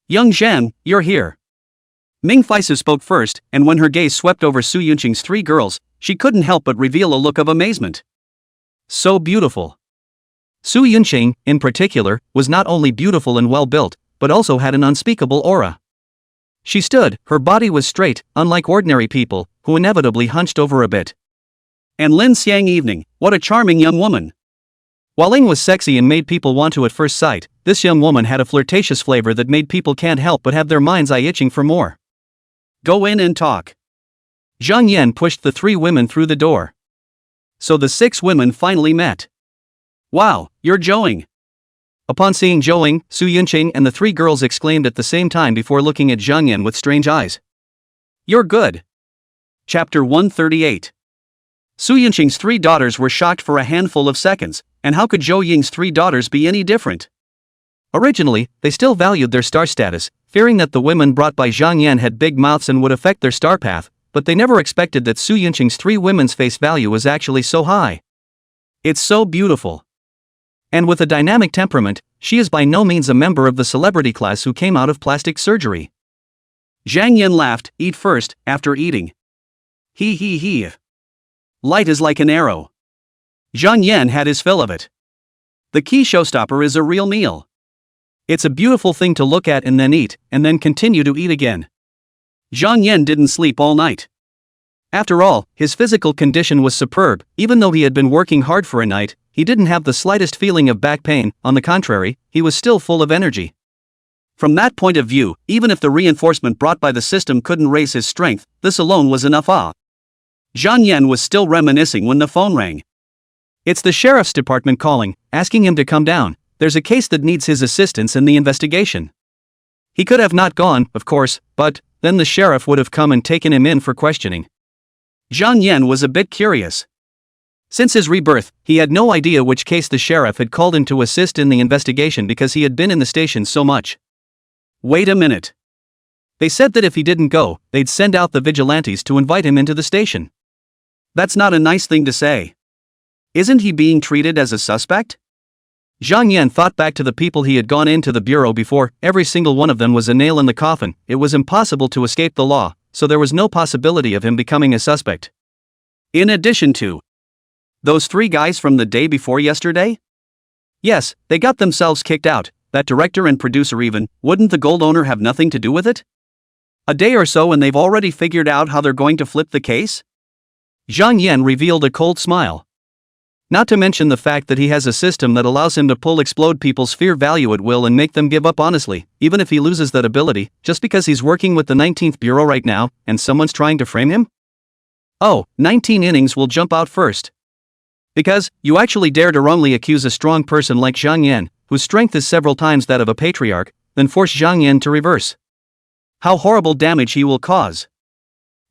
Young Zhan, you're here. Ming-Fei Su spoke first, and when her gaze swept over Su Yuncheng's 3 girls, she couldn't help but reveal a look of amazement. So beautiful. Su Yuncheng, in particular, was not only beautiful and well-built, but also had an unspeakable aura. She stood, her body was straight, unlike ordinary people, who inevitably hunched over a bit. And Lin Xiang evening, what a charming young woman. While Ling was sexy and made people want to at first sight, this young woman had a flirtatious flavor that made people can't help but have their mind's eye itching for more. Go in and talk. Zhang Yan pushed the 3 women through the door. So the 6 women finally met. Wow, you're Zhou. Upon seeing Zhou, Su Yuncheng and the 3 girls exclaimed at the same time before looking at Zhang Yan with strange eyes. You're good. Chapter 138. Su Yuncheng's 3 daughters were shocked for a handful of seconds, and how could Zhou Ying's 3 daughters be any different? Originally, they still valued their star status, fearing that the women brought by Zhang Yan had big mouths and would affect their star path, but they never expected that Su Yuncheng's 3 women's face value was actually so high. It's so beautiful. And with a dynamic temperament, she is by no means a member of the celebrity class who came out of plastic surgery. Zhang Yan laughed, eat first, after eating. He. Light is like an arrow. Zhang Yan had his fill of it. The key showstopper is a real meal. It's a beautiful thing to look at and then eat, and then continue to eat again. Zhang Yan didn't sleep all night. After all, his physical condition was superb. Even though he had been working hard for a night, he didn't have the slightest feeling of back pain. On the contrary, he was still full of energy. From that point of view, even if the reinforcement brought by the system couldn't raise his strength, this alone was enough. Zhang Yan was still reminiscing when the phone rang. It's the sheriff's department calling, asking him to come down. There's a case that needs his assistance in the investigation. He could have not gone, of course, but then the sheriff would have come and taken him in for questioning. Zhang Yan was a bit curious. Since his rebirth, he had no idea which case the sheriff had called him to assist in the investigation because he had been in the station so much. Wait a minute. They said that if he didn't go, they'd send out the vigilantes to invite him into the station. That's not a nice thing to say. Isn't he being treated as a suspect? Zhang Yan thought back to the people he had gone into the bureau before. Every single one of them was a nail in the coffin. It was impossible to escape the law, so there was no possibility of him becoming a suspect. In addition to those 3 guys from the day before yesterday? Yes, they got themselves kicked out. That director and producer even. Wouldn't the gold owner have nothing to do with it? A day or so and they've already figured out how they're going to flip the case? Zhang Yan revealed a cold smile. Not to mention the fact that he has a system that allows him to explode people's fear value at will and make them give up honestly, even if he loses that ability, just because he's working with the 19th Bureau right now, and someone's trying to frame him? Oh, 19 innings will jump out first. Because, you actually dare to wrongly accuse a strong person like Zhang Yan, whose strength is several times that of a patriarch, then force Zhang Yan to reverse. How horrible damage he will cause.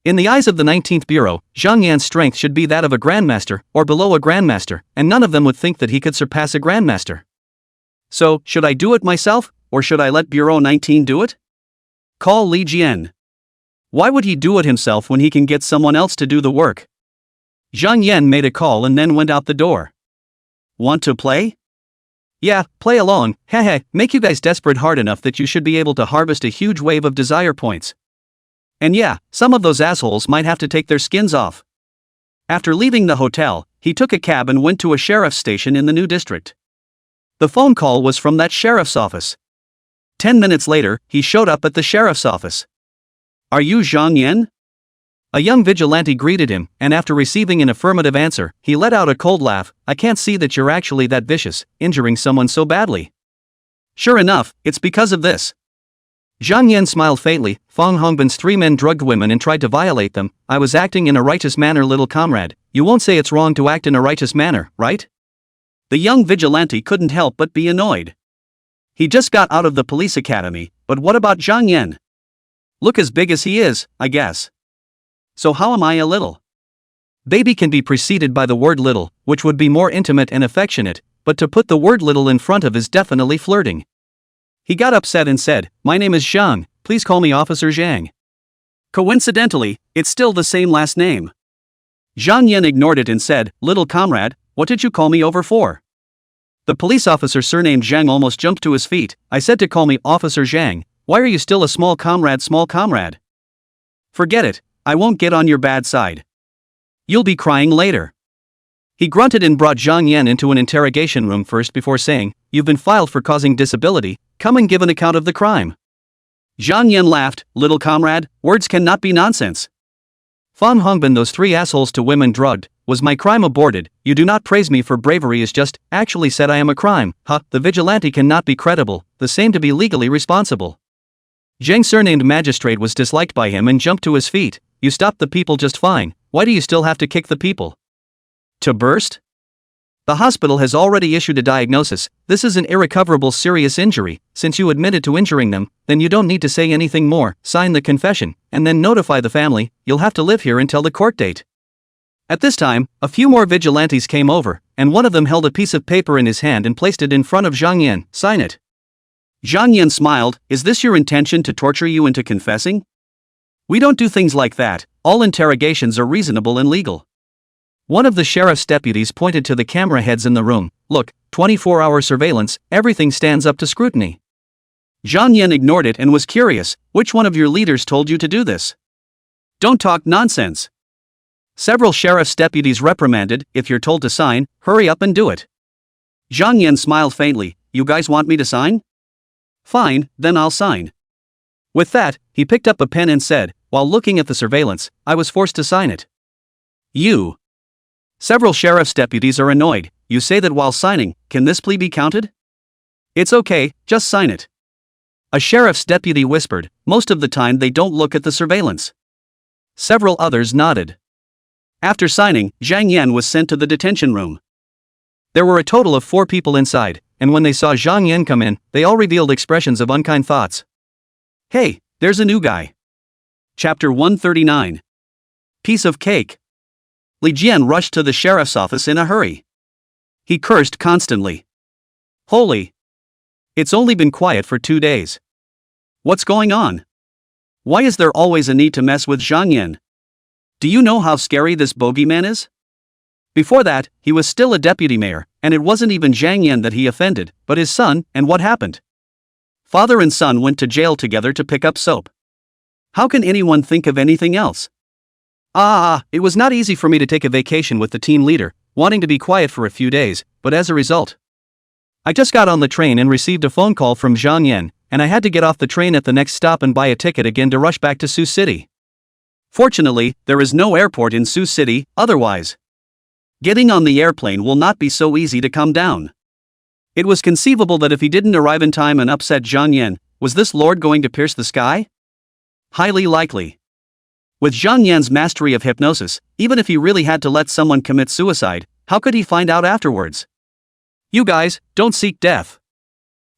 In the eyes of the 19th Bureau, Zhang Yan's strength should be that of a grandmaster, or below a grandmaster, and none of them would think that he could surpass a grandmaster. So, should I do it myself, or should I let Bureau 19 do it? Call Li Jian. Why would he do it himself when he can get someone else to do the work? Zhang Yan made a call and then went out the door. Want to play? Yeah, play along. Hehe, make you guys desperate hard enough that you should be able to harvest a huge wave of desire points. And yeah, some of those assholes might have to take their skins off. After leaving the hotel, he took a cab and went to a sheriff's station in the new district. The phone call was from that sheriff's office. 10 minutes later, he showed up at the sheriff's office. Are you Zhang Yan? A young vigilante greeted him, and after receiving an affirmative answer, he let out a cold laugh. I can't see that you're actually that vicious, injuring someone so badly. Sure enough, it's because of this. Zhang Yan smiled faintly. Fang Hongbin's 3 men drugged women and tried to violate them. I was acting in a righteous manner, little comrade. You won't say it's wrong to act in a righteous manner, right? The young vigilante couldn't help but be annoyed. He just got out of the police academy, but what about Zhang Yan? Look as big as he is, I guess. So how am I a little? Baby can be preceded by the word little, which would be more intimate and affectionate, but to put the word little in front of is definitely flirting. He got upset and said, my name is Zhang, please call me Officer Zhang. Coincidentally, it's still the same last name. Zhang Yan ignored it and said, little comrade, what did you call me over for? The police officer surnamed Zhang almost jumped to his feet. I said to call me Officer Zhang. Why are you still a small comrade, small comrade? Forget it. I won't get on your bad side. You'll be crying later. He grunted and brought Zhang Yan into an interrogation room first before saying, you've been filed for causing disability, come and give an account of the crime. Zhang Yan laughed, little comrade, words cannot be nonsense. Fan Hongbin, those 3 assholes to women drugged, was my crime aborted, you do not praise me for bravery is just, actually said I am a crime, the vigilante cannot be credible, the same to be legally responsible. Zhang surnamed magistrate was disliked by him and jumped to his feet. You stopped the people just fine, why do you still have to kick the people? To burst? The hospital has already issued a diagnosis, this is an irrecoverable serious injury, since you admitted to injuring them, then you don't need to say anything more, sign the confession, and then notify the family, you'll have to live here until the court date. At this time, a few more vigilantes came over, and one of them held a piece of paper in his hand and placed it in front of Zhang Yan, sign it. Zhang Yan smiled, is this your intention to torture you into confessing? We don't do things like that, all interrogations are reasonable and legal. One of the sheriff's deputies pointed to the camera heads in the room, look, 24-hour surveillance, everything stands up to scrutiny. Zhang Yan ignored it and was curious, which one of your leaders told you to do this? Don't talk nonsense. Several sheriff's deputies reprimanded, if you're told to sign, hurry up and do it. Zhang Yan smiled faintly, you guys want me to sign? Fine, then I'll sign. With that, he picked up a pen and said, while looking at the surveillance, I was forced to sign it. You. Several sheriff's deputies are annoyed. You say that while signing, can this plea be counted? It's okay, just sign it. A sheriff's deputy whispered, most of the time they don't look at the surveillance. Several others nodded. After signing, Zhang Yan was sent to the detention room. There were a total of 4 people inside, and when they saw Zhang Yan come in, they all revealed expressions of unkind thoughts. Hey, there's a new guy. Chapter 139. Piece of cake. Li Jian rushed to the sheriff's office in a hurry. He cursed constantly. Holy! It's only been quiet for 2 days. What's going on? Why is there always a need to mess with Zhang Yan? Do you know how scary this bogeyman is? Before that, he was still a deputy mayor, and it wasn't even Zhang Yan that he offended, but his son, and what happened? Father and son went to jail together to pick up soap. How can anyone think of anything else? It was not easy for me to take a vacation with the team leader, wanting to be quiet for a few days, but as a result, I just got on the train and received a phone call from Zhang Yan, and I had to get off the train at the next stop and buy a ticket again to rush back to Sioux City. Fortunately, there is no airport in Sioux City, otherwise getting on the airplane will not be so easy to come down. It was conceivable that if he didn't arrive in time and upset Zhang Yan, was this lord going to pierce the sky? Highly likely. With Zhang Yan's mastery of hypnosis, even if he really had to let someone commit suicide, how could he find out afterwards? You guys, don't seek death.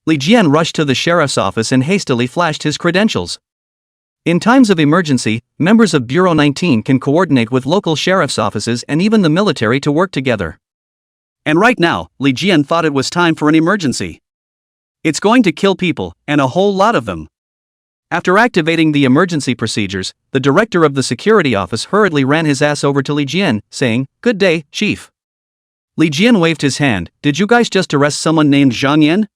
Li Jian rushed to the sheriff's office and hastily flashed his credentials. In times of emergency, members of Bureau 19 can coordinate with local sheriff's offices and even the military to work together. And right now, Li Jian thought it was time for an emergency. It's going to kill people, and a whole lot of them. After activating the emergency procedures, the director of the security office hurriedly ran his ass over to Li Jian, saying, "Good day, chief." Li Jian waved his hand. "Did you guys just arrest someone named Zhang Yan?"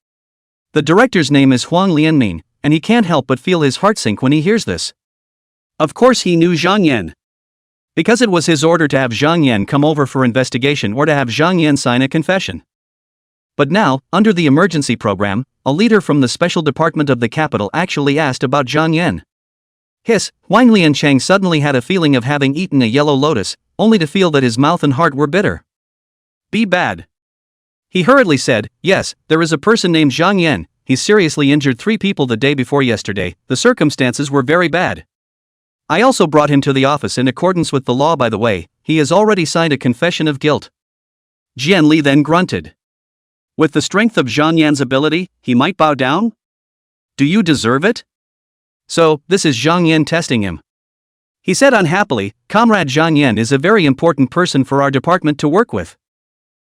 The director's name is Huang Lianmin, and he can't help but feel his heart sink when he hears this. Of course he knew Zhang Yan, because it was his order to have Zhang Yan come over for investigation or to have Zhang Yan sign a confession. But now, under the emergency program, a leader from the special department of the capital actually asked about Zhang Yan. Wang Liancheng suddenly had a feeling of having eaten a yellow lotus, only to feel that his mouth and heart were bitter. Be bad. He hurriedly said, "Yes, there is a person named Zhang Yan. He seriously injured 3 people the day before yesterday. The circumstances were very bad. I also brought him to the office in accordance with the law, by the way. He has already signed a confession of guilt." Jian Li then grunted. With the strength of Zhang Yan's ability, he might bow down? Do you deserve it? So, this is Zhang Yan testing him. He said unhappily, "Comrade Zhang Yan is a very important person for our department to work with.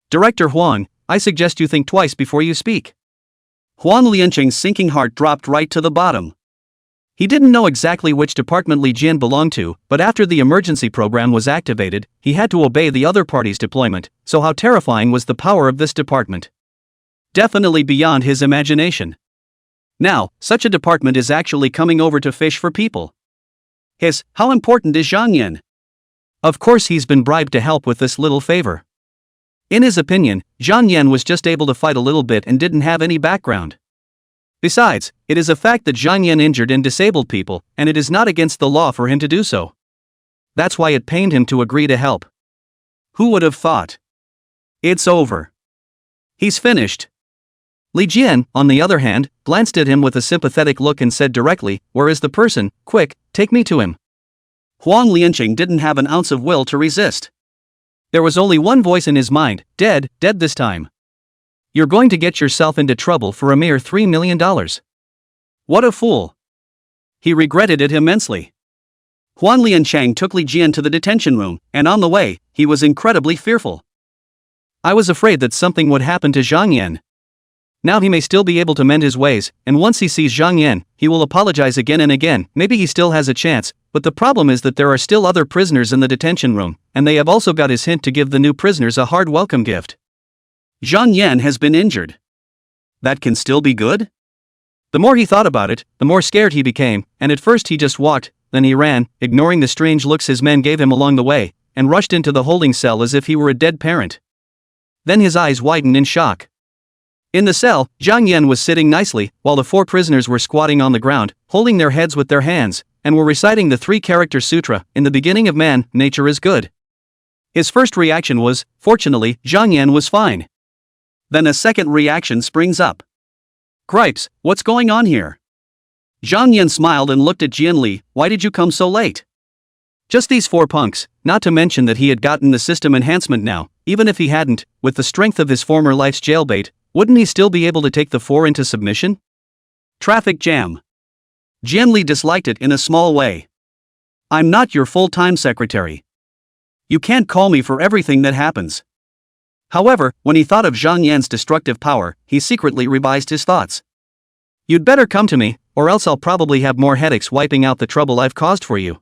Director Huang, I suggest you think twice before you speak." Huang Liancheng's sinking heart dropped right to the bottom. He didn't know exactly which department Li Jian belonged to, but after the emergency program was activated, he had to obey the other party's deployment, so how terrifying was the power of this department? Definitely beyond his imagination. Now, such a department is actually coming over to fish for people. How important is Zhang Yan? Of course he's been bribed to help with this little favor. In his opinion, Zhang Yan was just able to fight a little bit and didn't have any background. Besides, it is a fact that Zhang Yan injured and disabled people, and it is not against the law for him to do so. That's why it pained him to agree to help. Who would have thought? It's over. He's finished. Li Jian, on the other hand, glanced at him with a sympathetic look and said directly, "Where is the person? Quick, take me to him." Huang Liancheng didn't have an ounce of will to resist. There was only one voice in his mind, dead this time. You're going to get yourself into trouble for a mere $3 million. What a fool. He regretted it immensely. Huang Liancheng took Li Jian to the detention room, and on the way, he was incredibly fearful. I was afraid that something would happen to Zhang Yan. Now he may still be able to mend his ways, and once he sees Zhang Yan, he will apologize again and again. Maybe he still has a chance, but the problem is that there are still other prisoners in the detention room, and they have also got his hint to give the new prisoners a hard welcome gift. Zhang Yan has been injured. That can still be good? The more he thought about it, the more scared he became, and at first he just walked, then he ran, ignoring the strange looks his men gave him along the way, and rushed into the holding cell as if he were a dead parent. Then his eyes widened in shock. In the cell, Zhang Yan was sitting nicely, while the 4 prisoners were squatting on the ground, holding their heads with their hands. and were reciting the three-character sutra, "In the beginning of man, nature is good." His first reaction was, fortunately, Zhang Yan was fine. Then a second reaction springs up. "Gripes, what's going on here?" Zhang Yan smiled and looked at Jian Li. "Why did you come so late?" "Just these four punks," not to mention that he had gotten the system enhancement now. Even if he hadn't, with the strength of his former life's jailbait, wouldn't he still be able to take the four into submission? Traffic jam. Jian Li disliked it in a small way. "I'm not your full-time secretary. You can't call me for everything that happens." However, when he thought of Zhang Yan's destructive power, he secretly revised his thoughts. "You'd better come to me, or else I'll probably have more headaches wiping out the trouble I've caused for you."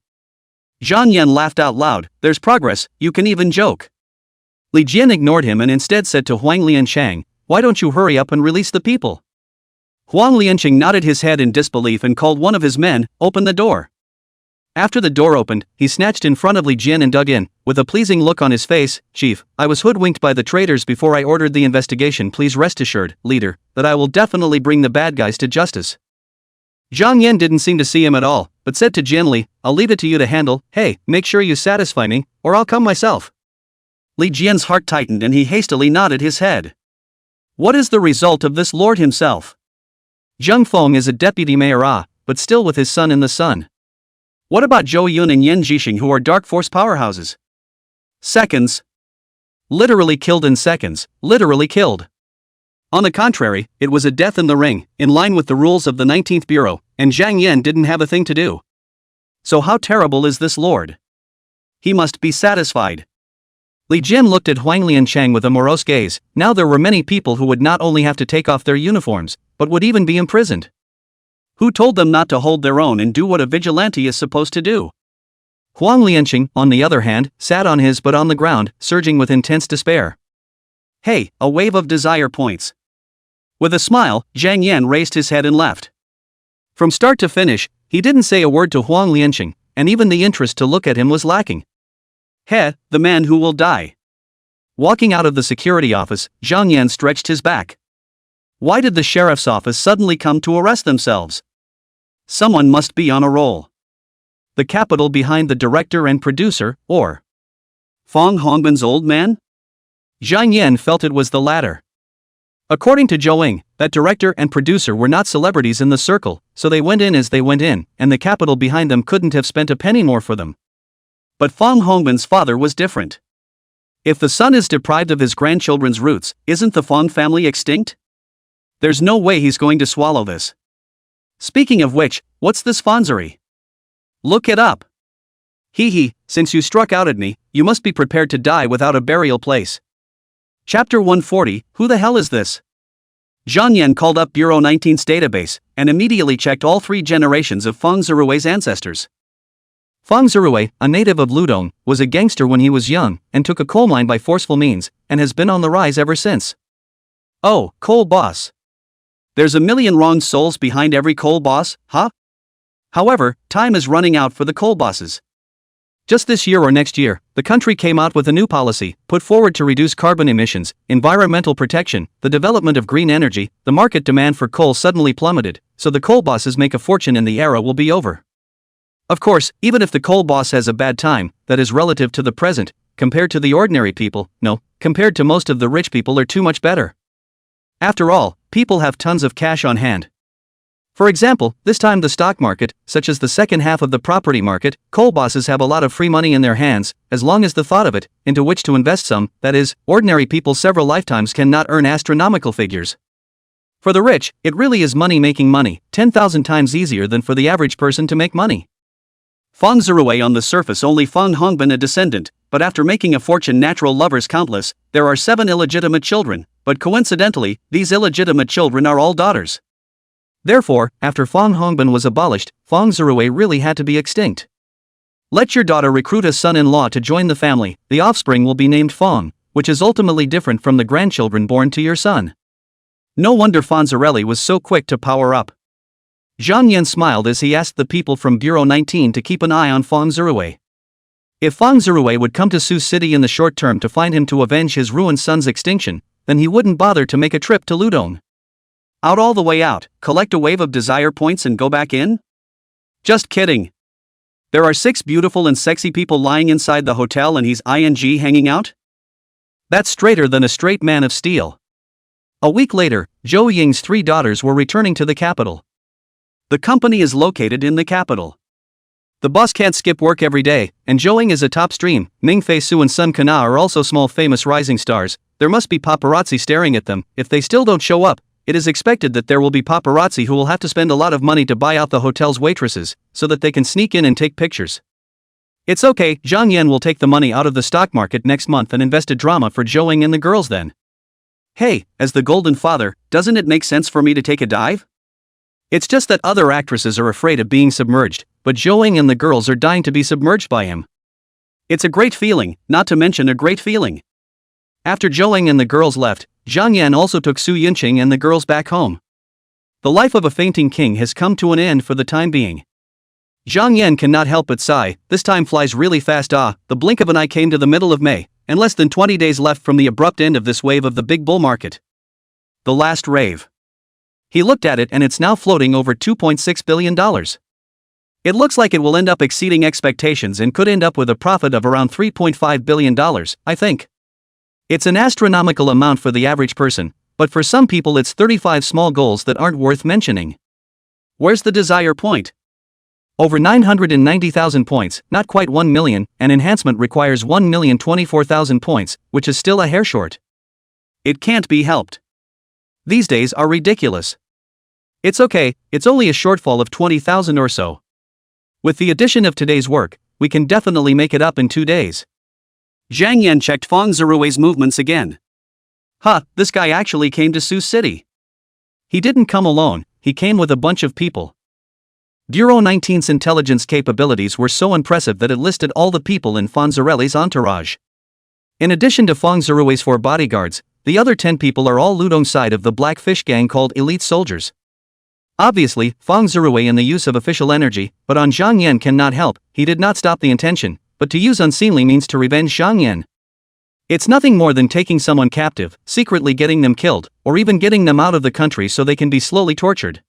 Zhang Yan laughed out loud. "There's progress, you can even joke." Li Jian ignored him and instead said to Huang Lianchang, "Why don't you hurry up and release the people?" Huang Lianchang nodded his head in disbelief and called one of his men, "Open the door." After the door opened, he snatched in front of Li Jian and dug in, with a pleasing look on his face. "Chief, I was hoodwinked by the traitors before I ordered the investigation. Please rest assured, leader, that I will definitely bring the bad guys to justice." Zhang Yan didn't seem to see him at all, but said to Jian Li, "I'll leave it to you to handle. Hey, make sure you satisfy me, or I'll come myself." Li Jian's heart tightened and he hastily nodded his head. What is the result of this lord himself? Zheng Feng is a deputy mayor, but still with his son in the sun. What about Zhou Yun and Yan Jixing, who are dark force powerhouses? Seconds. Literally killed in seconds, literally killed. On the contrary, it was a death in the ring, in line with the rules of the 19th Bureau, and Zhang Yan didn't have a thing to do. So how terrible is this lord? He must be satisfied. Li Jian looked at Huang Lianchang with a morose gaze. Now there were many people who would not only have to take off their uniforms, but would even be imprisoned. Who told them not to hold their own and do what a vigilante is supposed to do? Huang Lianchang, on the other hand, sat on his butt on the ground, surging with intense despair. Hey, a wave of desire points. With a smile, Zhang Yan raised his head and left. From start to finish, he didn't say a word to Huang Lianchang, and even the interest to look at him was lacking. He, the man who will die. Walking out of the security office, Zhang Yan stretched his back. Why did the sheriff's office suddenly come to arrest themselves? Someone must be on a roll. The capital behind the director and producer, or Fang Hongban's old man? Zhang Yan felt it was the latter. According to Zhou, that director and producer were not celebrities in the circle, so they went in as they went in, and the capital behind them couldn't have spent a penny more for them. But Fang Hongban's father was different. If the son is deprived of his grandchildren's roots, isn't the Fang family extinct? There's no way he's going to swallow this. Speaking of which, what's this Fanzari? Look it up. Hee, since you struck out at me, you must be prepared to die without a burial place. Chapter 140, Who the hell is this? Zhang Yan called up Bureau 19's database, and immediately checked all 3 generations of Fang Zirui's ancestors. Fang Zirui, a native of Ludong, was a gangster when he was young, and took a coal mine by forceful means, and has been on the rise ever since. Oh, coal boss. There's a million wronged souls behind every coal boss, huh? However, time is running out for the coal bosses. Just this year or next year, the country came out with a new policy, put forward to reduce carbon emissions, environmental protection, the development of green energy. The market demand for coal suddenly plummeted, so the coal bosses make a fortune and the era will be over. Of course, even if the coal boss has a bad time, that is relative to the present, compared to the ordinary people, no, compared to most of the rich people are too much better. After all, people have tons of cash on hand. For example, this time the stock market, such as the second half of the property market, coal bosses have a lot of free money in their hands, as long as the thought of it, into which to invest some, that is, ordinary people several lifetimes cannot earn astronomical figures. For the rich, it really is money making money, 10,000 times easier than for the average person to make money. Fang Zirui on the surface only Fang Hongban a descendant, but after making a fortune natural lovers countless, there are 7 illegitimate children, but coincidentally, these illegitimate children are all daughters. Therefore, after Fang Hongban was abolished, Fang Zirui really had to be extinct. Let your daughter recruit a son-in-law to join the family, the offspring will be named Fang, which is ultimately different from the grandchildren born to your son. No wonder Fanzarelli was so quick to power up. Zhang Yan smiled as he asked the people from Bureau 19 to keep an eye on Fang Zirui. If Fang Zirui would come to Sioux City in the short term to find him to avenge his ruined son's extinction, then he wouldn't bother to make a trip to Ludong. Out all the way out, collect a wave of desire points and go back in? Just kidding. There are 6 beautiful and sexy people lying inside the hotel and he's hanging out? That's straighter than a straight man of steel. A week later, Zhou Ying's 3 daughters were returning to the capital. The company is located in the capital. The boss can't skip work every day, and Zhou Ying is a top stream. Ming Fei Su and Sun Kana are also small famous rising stars. There must be paparazzi staring at them. If they still don't show up, it is expected that there will be paparazzi who will have to spend a lot of money to buy out the hotel's waitresses, so that they can sneak in and take pictures. It's okay, Zhang Yan will take the money out of the stock market next month and invest a drama for Zhou Ying and the girls then. Hey, as the golden father, doesn't it make sense for me to take a dive? It's just that other actresses are afraid of being submerged, but Zhou Ying and the girls are dying to be submerged by him. It's a great feeling, not to mention a great feeling. After Zhou Ying and the girls left, Zhang Yan also took Su Yunqing and the girls back home. The life of a fainting king has come to an end for the time being. Zhang Yan cannot help but sigh. This time flies really fast. The blink of an eye came to the middle of May, and less than 20 days left from the abrupt end of this wave of the big bull market. The last rave. He looked at it and it's now floating over $2.6 billion. It looks like it will end up exceeding expectations and could end up with a profit of around $3.5 billion, I think. It's an astronomical amount for the average person, but for some people it's 35 small goals that aren't worth mentioning. Where's the desire point? Over 990,000 points, not quite 1 million, and enhancement requires 1,024,000 points, which is still a hair short. It can't be helped. These days are ridiculous. It's okay, it's only a shortfall of 20,000 or so. With the addition of today's work, we can definitely make it up in 2 days. Zhang Yan checked Fang Zirui's movements again. This guy actually came to Sioux City. He didn't come alone, he came with a bunch of people. Bureau 19's intelligence capabilities were so impressive that it listed all the people in Fang Zirui's entourage. In addition to Fang Zirui's 4 bodyguards, the other 10 people are all Ludong's side of the Black Fish gang called elite soldiers. Obviously, Fang Zirui in the use of official energy, but on Zhang Yan cannot help, he did not stop the intention, but to use unseemly means to revenge Zhang Yan. It's nothing more than taking someone captive, secretly getting them killed, or even getting them out of the country so they can be slowly tortured.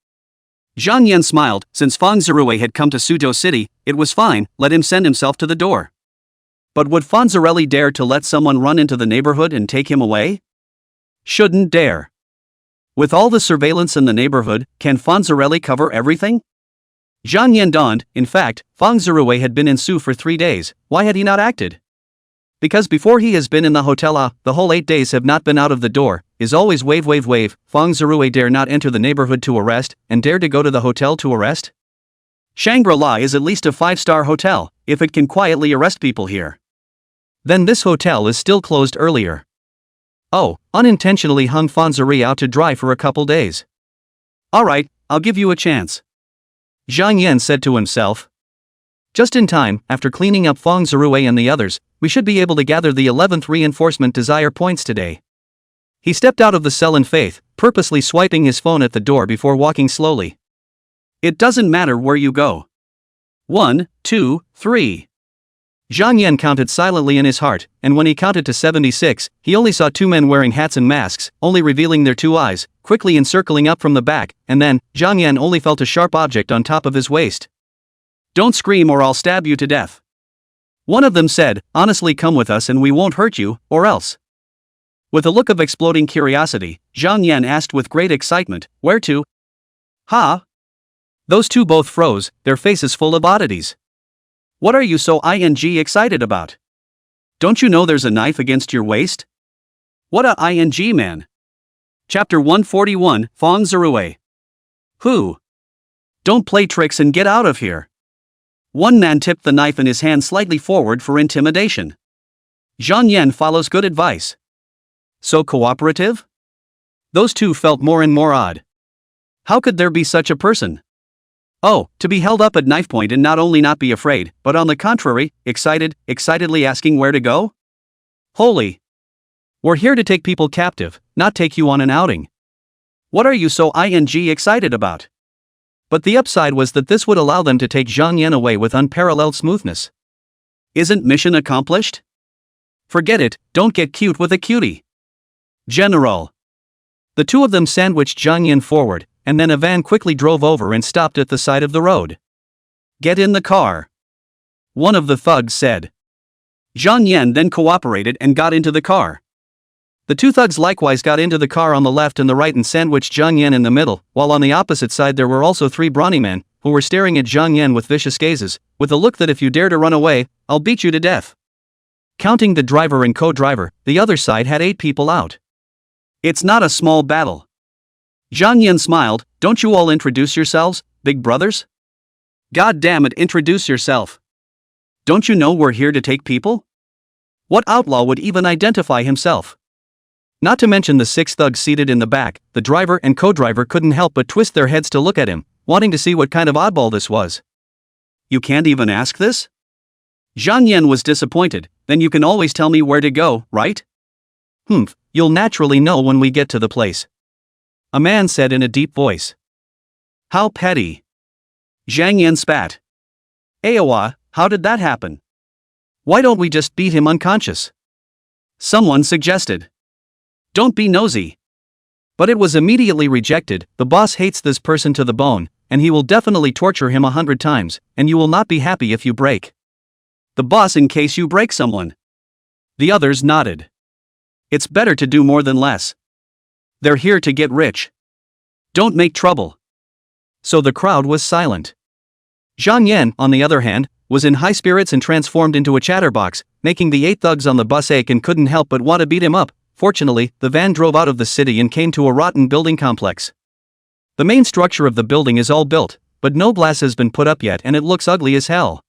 Zhang Yan smiled. Since Fang Zirui had come to Suzhou City, it was fine, let him send himself to the door. But would Fang Zirui dare to let someone run into the neighborhood and take him away? Shouldn't dare. With all the surveillance in the neighborhood, can Fang Zirui cover everything? Zhang Yan dawned. In fact, Fang Zirui had been in Su for 3 days, why had he not acted? Because before he has been in the hotel the whole 8 days have not been out of the door, is always wave. Fang Zirui dare not enter the neighborhood to arrest, and dare to go to the hotel to arrest? Shangri-La is at least a 5-star hotel, if it can quietly arrest people here. Then this hotel is still closed earlier. Unintentionally hung Fang Zirui out to dry for a couple days. Alright, I'll give you a chance. Zhang Yan said to himself. Just in time, after cleaning up Fang Zirui and the others, we should be able to gather the 11th reinforcement desire points today. He stepped out of the cell in faith, purposely swiping his phone at the door before walking slowly. It doesn't matter where you go. 1, 2, 3. Zhang Yan counted silently in his heart, and when he counted to 76, he only saw 2 men wearing hats and masks, only revealing their 2 eyes, quickly encircling up from the back, and then, Zhang Yan only felt a sharp object on top of his waist. Don't scream or I'll stab you to death. One of them said, honestly come with us and we won't hurt you, or else. With a look of exploding curiosity, Zhang Yan asked with great excitement, where to? Those 2 both froze, their faces full of oddities. What are you so excited about? Don't you know there's a knife against your waist? What a man. Chapter 141, Fang Zirui. Who? Don't play tricks and get out of here. One man tipped the knife in his hand slightly forward for intimidation. Zhang Yan follows good advice. So cooperative? Those 2 felt more and more odd. How could there be such a person? To be held up at knife point and not only not be afraid, but on the contrary, excitedly asking where to go? Holy! We're here to take people captive, not take you on an outing. What are you so excited about? But the upside was that this would allow them to take Zhang Yan away with unparalleled smoothness. Isn't mission accomplished? Forget it, don't get cute with a cutie. General. The 2 of them sandwiched Zhang Yan forward, and then a van quickly drove over and stopped at the side of the road. Get in the car. one of the thugs said. Zhang Yan then cooperated and got into the car. The two thugs likewise got into the car on the left and the right and sandwiched Zhang Yan in the middle, while on the opposite side there were also three brawny men, who were staring at Zhang Yan with vicious gazes, with a look that if you dare to run away, I'll beat you to death. Counting the driver and co-driver, the other side had 8 people out. It's not a small battle. Zhang Yan smiled. Don't you all introduce yourselves, big brothers? God damn it, introduce yourself. Don't you know we're here to take people? What outlaw would even identify himself? Not to mention the 6 thugs seated in the back, the driver and co-driver couldn't help but twist their heads to look at him, wanting to see what kind of oddball this was. You can't even ask this? Zhang Yan was disappointed. Then you can always tell me where to go, right? You'll naturally know when we get to the place. A man said in a deep voice. How petty. Zhang Yan spat. Aowa, how did that happen? Why don't we just beat him unconscious? Someone suggested. Don't be nosy. But it was immediately rejected. The boss hates this person to the bone, and he will definitely torture him 100 times, and you will not be happy if you break. The boss in case you break someone. The others nodded. It's better to do more than less. They're here to get rich. Don't make trouble. So the crowd was silent. Zhang Yan, on the other hand, was in high spirits and transformed into a chatterbox, making the 8 thugs on the bus ache and couldn't help but want to beat him up. Fortunately, the van drove out of the city and came to a rotten building complex. The main structure of the building is all built, but no glass has been put up yet and it looks ugly as hell.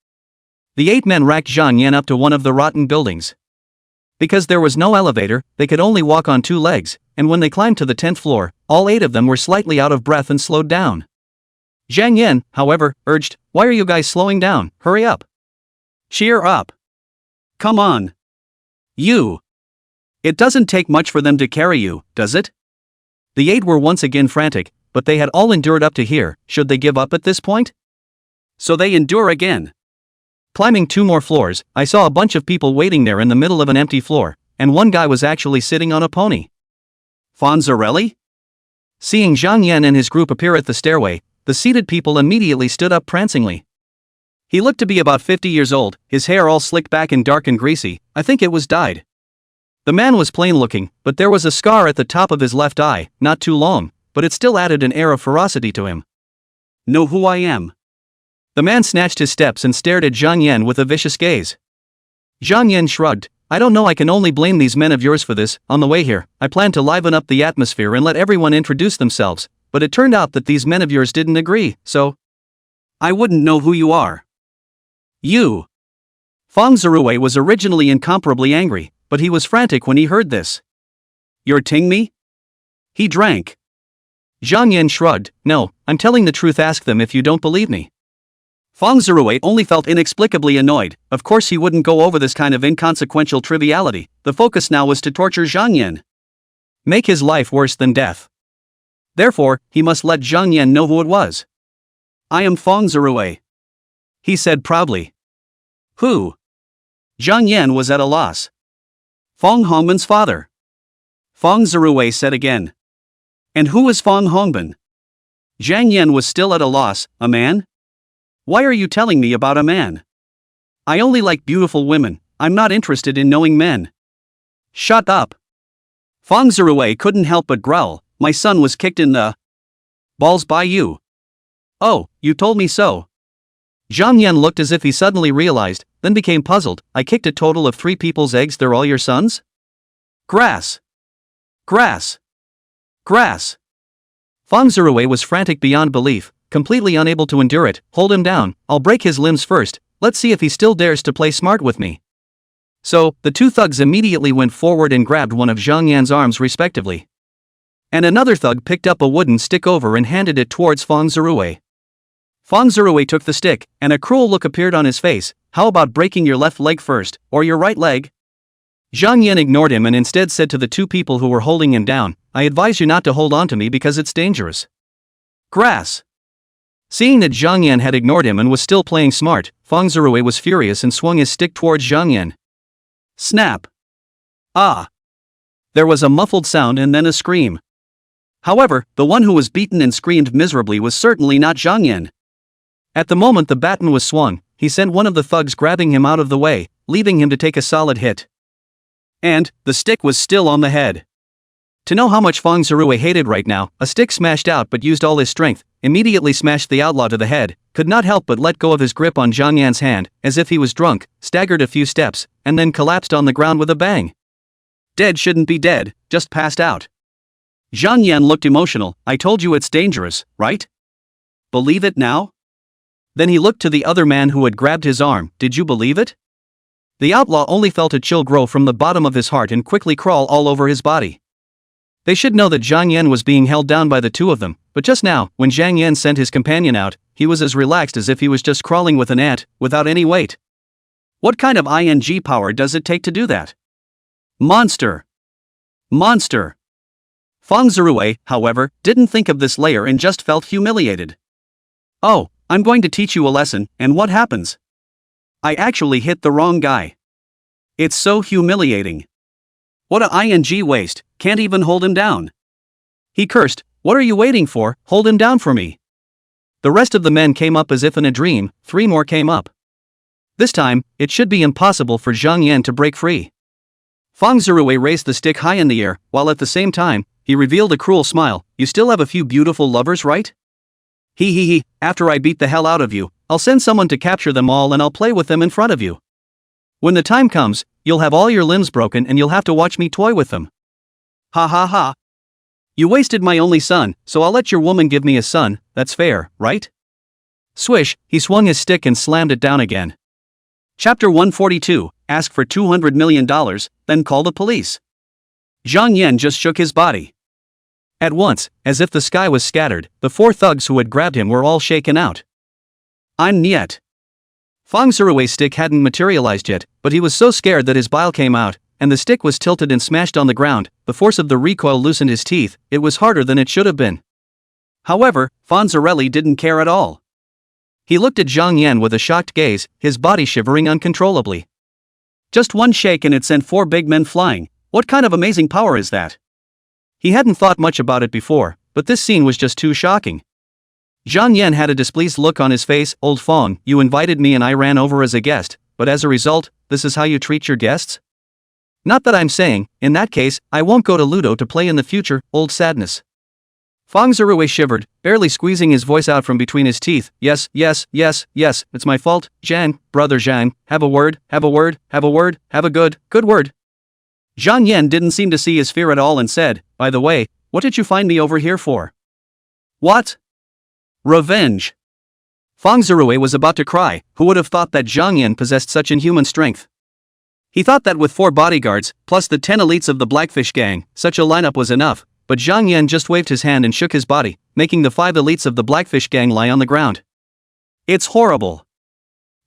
The 8 men racked Zhang Yan up to one of the rotten buildings. Because there was no elevator, they could only walk on 2 legs, and when they climbed to the 10th floor, all 8 of them were slightly out of breath and slowed down. Zhang Yan, however, urged, Why are you guys slowing down? Hurry up. Cheer up. Come on. You. It doesn't take much for them to carry you, does it? The 8 were once again frantic, but they had all endured up to here. Should they give up at this point? So they endure again. Climbing 2 more floors, I saw a bunch of people waiting there in the middle of an empty floor, and one guy was actually sitting on a pony. Fonzarelli? Seeing Zhang Yan and his group appear at the stairway, the seated people immediately stood up prancingly. He looked to be about 50 years old, his hair all slicked back and dark and greasy. I think it was dyed. The man was plain looking, but there was a scar at the top of his left eye, not too long, but it still added an air of ferocity to him. Know who I am? The man snatched his steps and stared at Zhang Yan with a vicious gaze. Zhang Yan shrugged. I don't know, I can only blame these men of yours for this. On the way here, I planned to liven up the atmosphere and let everyone introduce themselves, but it turned out that these men of yours didn't agree, so I wouldn't know who you are. You. Feng Zirui was originally incomparably angry, but he was frantic when he heard this. You're ting me? He drank. Zhang Yan shrugged. No, I'm telling the truth, ask them if you don't believe me. Feng Zirui only felt inexplicably annoyed. Of course he wouldn't go over this kind of inconsequential triviality. The focus now was to torture Zhang Yan. Make his life worse than death. Therefore, he must let Zhang Yan know who it was. I am Feng Zirui. He said proudly. Who? Zhang Yan was at a loss. Feng Hongban's father. Feng Zirui said again. And who is Feng Hongban? Zhang Yan was still at a loss. A man? Why are you telling me about a man? I only like beautiful women. I'm not interested in knowing men. Shut up. Feng Zirui couldn't help but growl. My son was kicked in the balls by you. Oh, you told me so. Zhang Yan looked as if he suddenly realized, then became puzzled. I kicked a total of 3 people's eggs. They're all your sons? Grass. Grass. Grass. Feng Zirui was frantic beyond belief, completely unable to endure it. Hold him down, I'll break his limbs first. Let's see if he still dares to play smart with me. So, the 2 thugs immediately went forward and grabbed one of Zhang Yan's arms respectively. And another thug picked up a wooden stick over and handed it towards Feng Zirui. Feng Zirui took the stick, and a cruel look appeared on his face. How about breaking your left leg first, or your right leg? Zhang Yan ignored him and instead said to the 2 people who were holding him down, I advise you not to hold on to me because it's dangerous. Grass. Seeing that Zhang Yan had ignored him and was still playing smart, Feng Zirui was furious and swung his stick towards Zhang Yan. Snap. Ah. There was a muffled sound and then a scream. However, the one who was beaten and screamed miserably was certainly not Zhang Yan. At the moment the baton was swung, he sent one of the thugs grabbing him out of the way, leaving him to take a solid hit. And the stick was still on the head. To know how much Fong Zirui hated right now, a stick smashed out but used all his strength, immediately smashed the outlaw to the head, could not help but let go of his grip on Zhang Yan's hand, as if he was drunk, staggered a few steps, and then collapsed on the ground with a bang. Dead shouldn't be dead, just passed out. Zhang Yan looked emotional. I told you it's dangerous, right? Believe it now? Then he looked to the other man who had grabbed his arm. Did you believe it? The outlaw only felt a chill grow from the bottom of his heart and quickly crawl all over his body. They should know that Zhang Yan was being held down by the two of them, but just now, when Zhang Yan sent his companion out, he was as relaxed as if he was just crawling with an ant, without any weight. What kind of ing power does it take to do that? Monster! Monster! Fong Zirui, however, didn't think of this layer and just felt humiliated. Oh, I'm going to teach you a lesson, and what happens? I actually hit the wrong guy. It's so humiliating. What a ing waste, can't even hold him down. He cursed, what are you waiting for, hold him down for me. The rest of the men came up as if in a dream, 3 more came up. This time, it should be impossible for Zhang Yan to break free. Fong Zirui raised the stick high in the air, while at the same time, he revealed a cruel smile. You still have a few beautiful lovers, right? He, after I beat the hell out of you, I'll send someone to capture them all and I'll play with them in front of you. When the time comes, you'll have all your limbs broken and you'll have to watch me toy with them. Ha ha ha. You wasted my only son, so I'll let your woman give me a son, that's fair, right? Swish, he swung his stick and slammed it down again. Chapter 142, ask for $200 million, then call the police. Zhang Yan just shook his body. At once, as if the sky was scattered, the 4 thugs who had grabbed him were all shaken out. I'm Niet. Fong Zirui's stick hadn't materialized yet, but he was so scared that his bile came out, and the stick was tilted and smashed on the ground. The force of the recoil loosened his teeth. It was harder than it should have been. However, Fong Zirui didn't care at all. He looked at Zhang Yan with a shocked gaze, his body shivering uncontrollably. Just one shake and it sent 4 big men flying. What kind of amazing power is that? He hadn't thought much about it before, but this scene was just too shocking. Zhang Yan had a displeased look on his face. Old Fong, you invited me and I ran over as a guest, but as a result, this is how you treat your guests? Not that I'm saying, in that case, I won't go to Ludo to play in the future, old sadness. Fong Zirui shivered, barely squeezing his voice out from between his teeth. Yes, it's my fault, Zhang, brother Zhang, have a word, have a good word. Zhang Yan didn't seem to see his fear at all and said, by the way, what did you find me over here for? What? Revenge. Fong Zirui was about to cry. Who would have thought that Zhang Yan possessed such inhuman strength? He thought that with 4 bodyguards, plus the 10 elites of the Blackfish gang, such a lineup was enough, but Zhang Yan just waved his hand and shook his body, making the 5 elites of the Blackfish gang lie on the ground. It's horrible.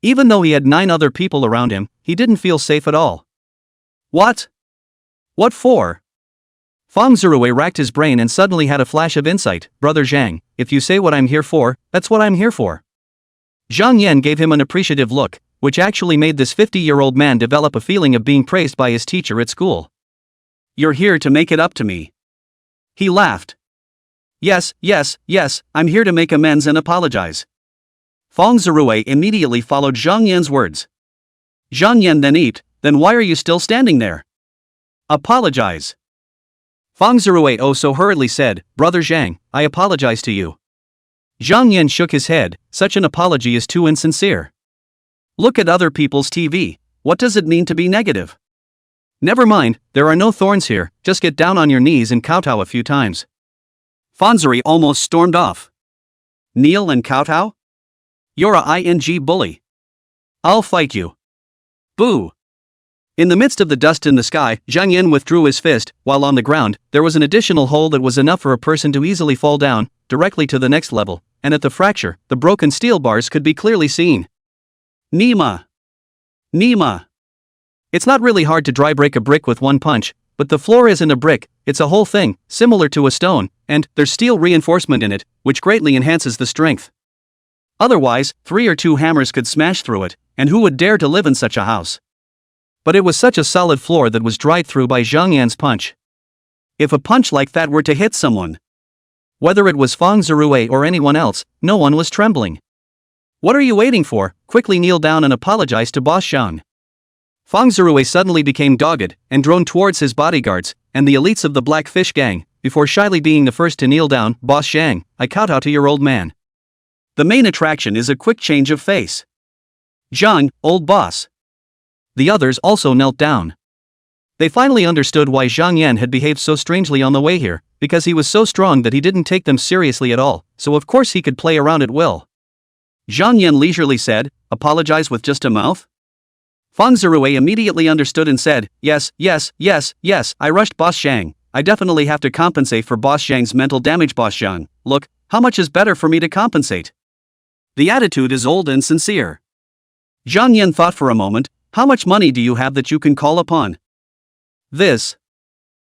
Even though he had 9 other people around him, he didn't feel safe at all. What? What for? Fong Zirui racked his brain and suddenly had a flash of insight. Brother Zhang, if you say what I'm here for, that's what I'm here for. Zhang Yan gave him an appreciative look, which actually made this 50-year-old man develop a feeling of being praised by his teacher at school. You're here to make it up to me. He laughed. Yes, I'm here to make amends and apologize. Fong Zirui immediately followed Zhang Yan's words. Zhang Yan then eeped, then why are you still standing there? Apologize. Fong Zirui oh so hurriedly said, Brother Zhang, I apologize to you. Zhang Yan shook his head, such an apology is too insincere. Look at other people's TV, what does it mean to be negative? Never mind, there are no thorns here, just get down on your knees and kowtow a few times. Fong Zirui almost stormed off. Kneel and kowtow? You're a ing bully. I'll fight you. Boo. In the midst of the dust in the sky, Zhang Yan withdrew his fist. While on the ground, there was an additional hole that was enough for a person to easily fall down, directly to the next level, and at the fracture, the broken steel bars could be clearly seen. Nima. It's not really hard to dry break a brick with one punch, but the floor isn't a brick, it's a whole thing, similar to a stone, and there's steel reinforcement in it, which greatly enhances the strength. Otherwise, 3 or 2 hammers could smash through it, and who would dare to live in such a house? But it was such a solid floor that was dried through by Zhang Yan's punch. If a punch like that were to hit someone, whether it was Fong Zirui or anyone else, no one was trembling. What are you waiting for? Quickly kneel down and apologize to Boss Zhang. Fang Zirui suddenly became dogged and droned towards his bodyguards and the elites of the Black Fish Gang, before shyly being the first to kneel down. Boss Zhang, I kowtow to your old man. The main attraction is a quick change of face. Zhang, old boss. The others also knelt down. They finally understood why Zhang Yan had behaved so strangely on the way here, because he was so strong that he didn't take them seriously at all, so of course he could play around at will. Zhang Yan leisurely said, apologize with just a mouth? Fang Zirui immediately understood and said, yes, I rushed Boss Zhang. I definitely have to compensate for Boss Zhang's mental damage. Boss Zhang, look, how much is better for me to compensate? The attitude is old and sincere. Zhang Yan thought for a moment, how much money do you have that you can call upon? This.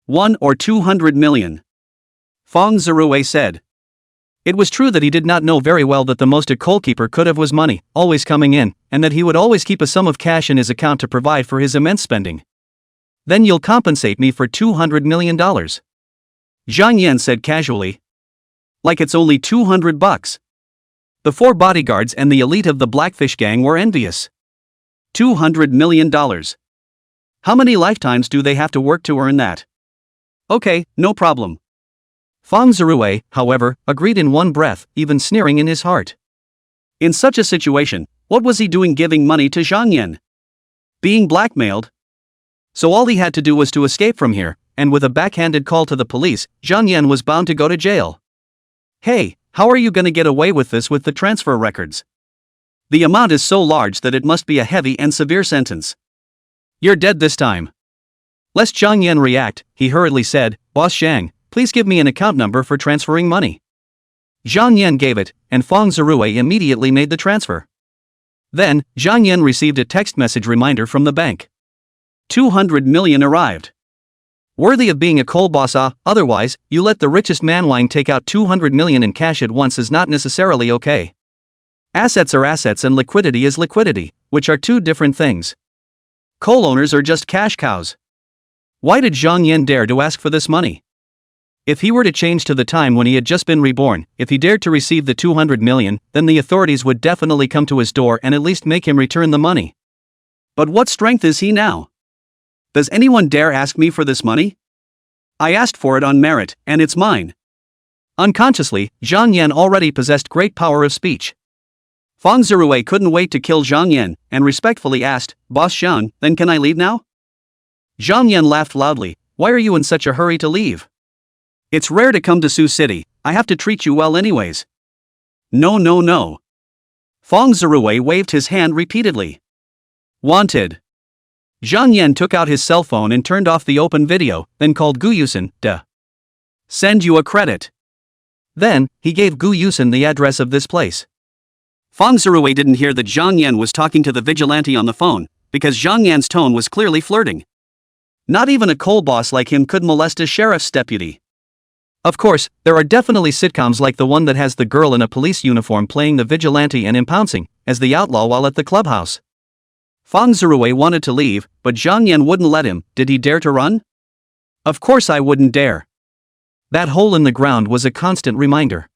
1 or 200 million. Fang Zirui said. It was true that he did not know very well that the most a coalkeeper could have was money, always coming in, and that he would always keep a sum of cash in his account to provide for his immense spending. Then you'll compensate me for $200 million. Zhang Yan said casually. Like it's only $200. The 4 bodyguards and the elite of the Blackfish Gang were envious. $200 million. How many lifetimes do they have to work to earn that? Okay, no problem. Fang Zirui, however, agreed in one breath, even sneering in his heart. In such a situation, what was he doing giving money to Zhang Yan? Being blackmailed? So all he had to do was to escape from here, and with a backhanded call to the police, Zhang Yan was bound to go to jail. Hey, how are you gonna get away with this with the transfer records? The amount is so large that it must be a heavy and severe sentence. You're dead this time. Lest Zhang Yan react, he hurriedly said, Boss Zhang, please give me an account number for transferring money. Zhang Yan gave it, and Fang Zirui immediately made the transfer. Then, Zhang Yan received a text message reminder from the bank. 200 million arrived. Worthy of being a coal boss. Otherwise, you let the richest manhwa take out 200 million in cash at once is not necessarily okay. Assets are assets and liquidity is liquidity, which are two different things. Coal owners are just cash cows. Why did Zhang Yan dare to ask for this money? If he were to change to the time when he had just been reborn, if he dared to receive the 200 million, then the authorities would definitely come to his door and at least make him return the money. But what strength is he now? Does anyone dare ask me for this money? I asked for it on merit, and it's mine. Unconsciously, Zhang Yan already possessed great power of speech. Fang Zirui couldn't wait to kill Zhang Yan, and respectfully asked, Boss Zhang, then can I leave now? Zhang Yan laughed loudly, why are you in such a hurry to leave? It's rare to come to Sioux City, I have to treat you well anyways. No. Fang Zirui waved his hand repeatedly. Wanted. Zhang Yan took out his cell phone and turned off the open video, then called Gu Yusen, Send you a credit. Then, he gave Gu Yusen the address of this place. Fang Zirui didn't hear that Zhang Yan was talking to the vigilante on the phone, because Zhang Yan's tone was clearly flirting. Not even a coal boss like him could molest a sheriff's deputy. Of course, there are definitely sitcoms like the one that has the girl in a police uniform playing the vigilante and impouncing as the outlaw while at the clubhouse. Fang Zirui wanted to leave, but Zhang Yan wouldn't let him. Did he dare to run? Of course I wouldn't dare. That hole in the ground was a constant reminder.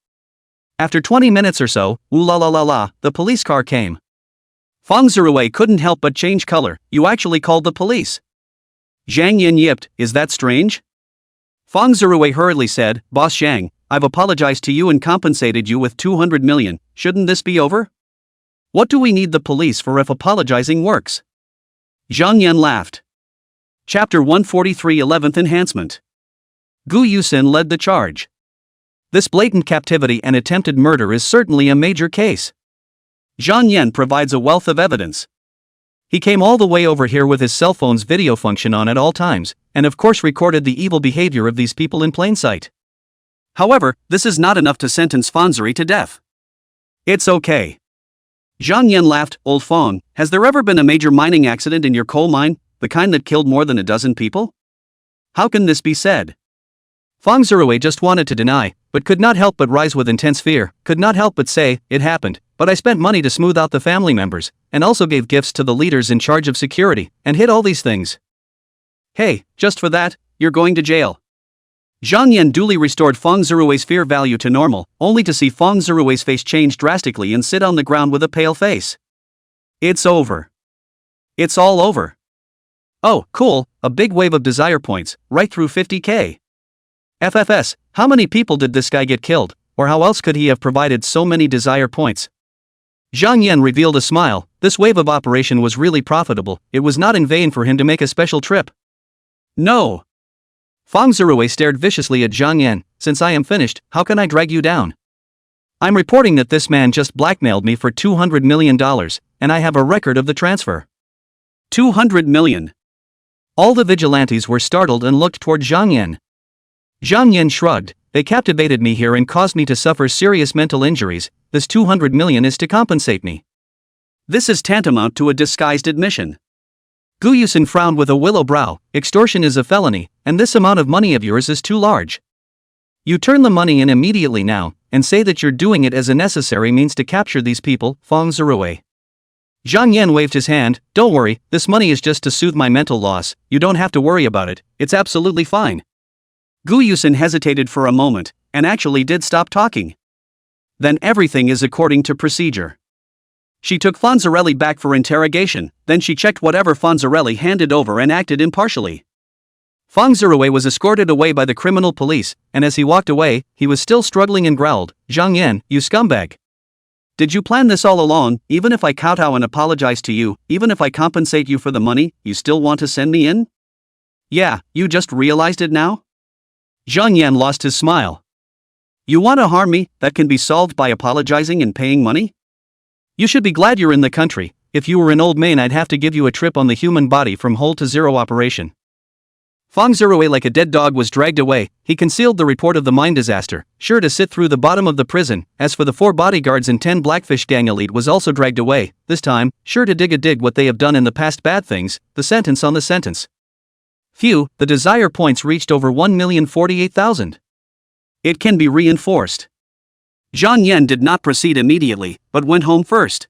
After 20 minutes or so, ooh la la la la, the police car came. Fang Zirui couldn't help but change color. You actually called the police. Zhang Yan yipped, is that strange? Fang Zirui hurriedly said, Boss Zhang, I've apologized to you and compensated you with 200 million, shouldn't this be over? What do we need the police for if apologizing works? Zhang Yan laughed. Chapter 143 11th Enhancement. Gu Yusen led the charge. This blatant captivity and attempted murder is certainly a major case. Zhang Yan provides a wealth of evidence. He came all the way over here with his cell phone's video function on at all times, and of course recorded the evil behavior of these people in plain sight. However, this is not enough to sentence Fang Zirui to death. It's okay. Zhang Yan laughed, Old Fang, has there ever been a major mining accident in your coal mine, the kind that killed more than a dozen people? How can this be said? Fang Zirui just wanted to deny, but could not help but rise with intense fear, could not help but say, it happened, but I spent money to smooth out the family members, and also gave gifts to the leaders in charge of security, and hid all these things. Hey, just for that, you're going to jail. Zhang Yan duly restored Feng Zirui's fear value to normal, only to see Feng Zirui's face change drastically and sit on the ground with a pale face. It's over. It's all over. Oh, cool, a big wave of desire points, right through 50k. FFS, how many people did this guy get killed, or how else could he have provided so many desire points? Zhang Yan revealed a smile. This wave of operation was really profitable. It was not in vain for him to make a special trip. No. Feng Zirui stared viciously at Zhang Yan. Since I am finished, how can I drag you down? I'm reporting that this man just blackmailed me for $200 million, and I have a record of the transfer. 200 million. All the vigilantes were startled and looked toward Zhang Yan. Zhang Yan shrugged. They captivated me here and caused me to suffer serious mental injuries. This 200 million is to compensate me. This is tantamount to a disguised admission. Gu Yusin frowned with a willow brow. Extortion is a felony, and this amount of money of yours is too large. You turn the money in immediately now, and say that you're doing it as a necessary means to capture these people, Feng Zirui. Zhang Yan waved his hand. Don't worry, this money is just to soothe my mental loss. You don't have to worry about it, it's absolutely fine. Gu Yusin hesitated for a moment, and actually did stop talking. Then everything is according to procedure. She took Fonzarelli back for interrogation, then she checked whatever Fonzarelli handed over and acted impartially. Feng Zirui was escorted away by the criminal police, and as he walked away, he was still struggling and growled, Zhang Yan, you scumbag. Did you plan this all along? Even if I kowtow and apologize to you, even if I compensate you for the money, you still want to send me in? Yeah, you just realized it now? Zhang Yan lost his smile. You want to harm me? That can be solved by apologizing and paying money? You should be glad you're in the country. If you were an old man, I'd have to give you a trip on the human body from whole to zero operation. Feng Zirui, like a dead dog, was dragged away. He concealed the report of the mine disaster, sure to sit through the bottom of the prison. As for the 4 bodyguards and 10 Blackfish gang elite was also dragged away, this time, sure to dig what they have done in the past bad things, the sentence on the sentence. Phew, the desire points reached over 1,048,000. It can be reinforced. Zhang Yan did not proceed immediately, but went home first.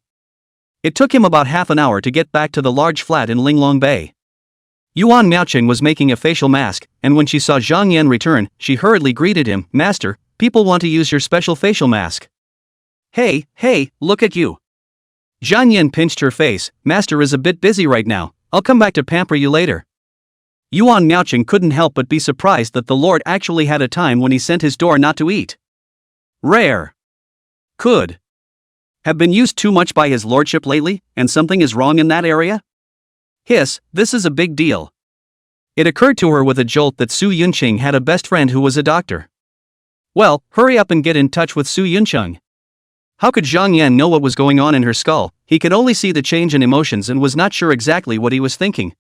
It took him about half an hour to get back to the large flat in Linglong Bay. Yuan Miaoqing was making a facial mask, and when she saw Zhang Yan return, she hurriedly greeted him. Master, people want to use your special facial mask. Hey, look at you. Zhang Yan pinched her face. Master is a bit busy right now. I'll come back to pamper you later. Yuan Miaoqing couldn't help but be surprised that the Lord actually had a time when he sent his door not to eat. Rare. Could have been used too much by his lordship lately, and something is wrong in that area? Hiss, this is a big deal. It occurred to her with a jolt that Su Yunqing had a best friend who was a doctor. Well, hurry up and get in touch with Su Yunqing. How could Zhang Yan know what was going on in her skull? He could only see the change in emotions and was not sure exactly what he was thinking.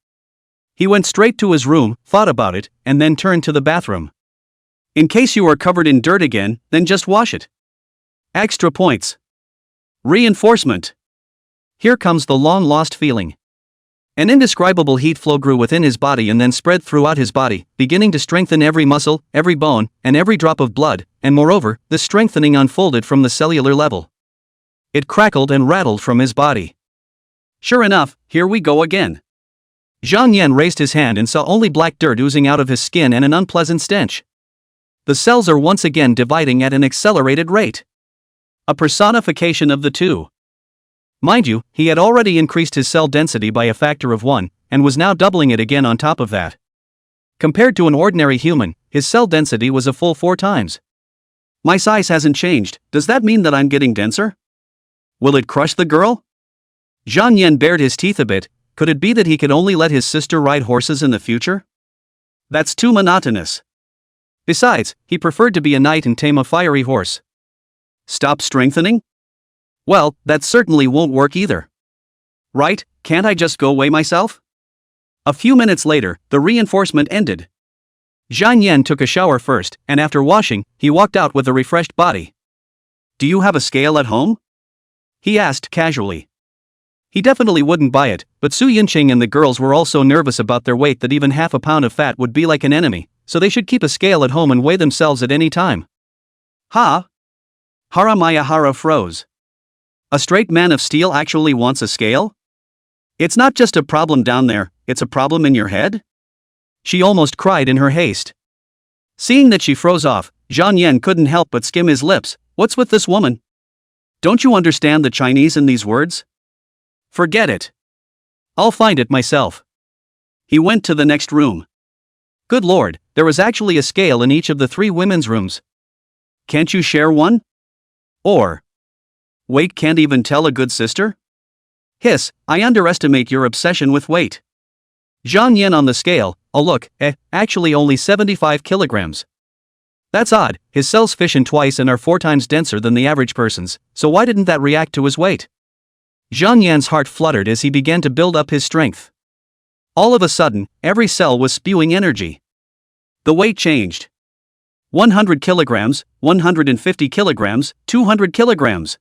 He went straight to his room, thought about it, and then turned to the bathroom. In case you are covered in dirt again, then just wash it. Extra points. Reinforcement. Here comes the long-lost feeling. An indescribable heat flow grew within his body and then spread throughout his body, beginning to strengthen every muscle, every bone, and every drop of blood, and moreover, the strengthening unfolded from the cellular level. It crackled and rattled from his body. Sure enough, here we go again. Zhang Yan raised his hand and saw only black dirt oozing out of his skin and an unpleasant stench. The cells are once again dividing at an accelerated rate. A personification of the two. Mind you, he had already increased his cell density by a factor of 1, and was now doubling it again on top of that. Compared to an ordinary human, his cell density was a full 4 times. My size hasn't changed, does that mean that I'm getting denser? Will it crush the girl? Zhang Yan bared his teeth a bit. Could it be that he could only let his sister ride horses in the future? That's too monotonous. Besides, he preferred to be a knight and tame a fiery horse. Stop strengthening? Well, that certainly won't work either. Right, can't I just go weigh myself? A few minutes later, the reinforcement ended. Zhang Yan took a shower first, and after washing, he walked out with a refreshed body. Do you have a scale at home? He asked casually. He definitely wouldn't buy it, but Su Yunqing and the girls were all so nervous about their weight that even half a pound of fat would be like an enemy, so they should keep a scale at home and weigh themselves at any time. Ha! Hara froze. A straight man of steel actually wants a scale? It's not just a problem down there, it's a problem in your head? She almost cried in her haste. Seeing that she froze off, Zhang Yan couldn't help but skim his lips. What's with this woman? Don't you understand the Chinese in these words? Forget it. I'll find it myself. He went to the next room. Good lord, there was actually a scale in each of the 3 women's rooms. Can't you share one? Or, weight can't even tell a good sister? Hiss, I underestimate your obsession with weight. Zhang Yan on the scale, oh look, actually only 75 kilograms. That's odd, his cells fission twice and are 4 times denser than the average person's, so why didn't that react to his weight? Zhang Yan's heart fluttered as he began to build up his strength. All of a sudden, every cell was spewing energy. The weight changed. 100 kilograms, 150 kilograms, 200 kilograms.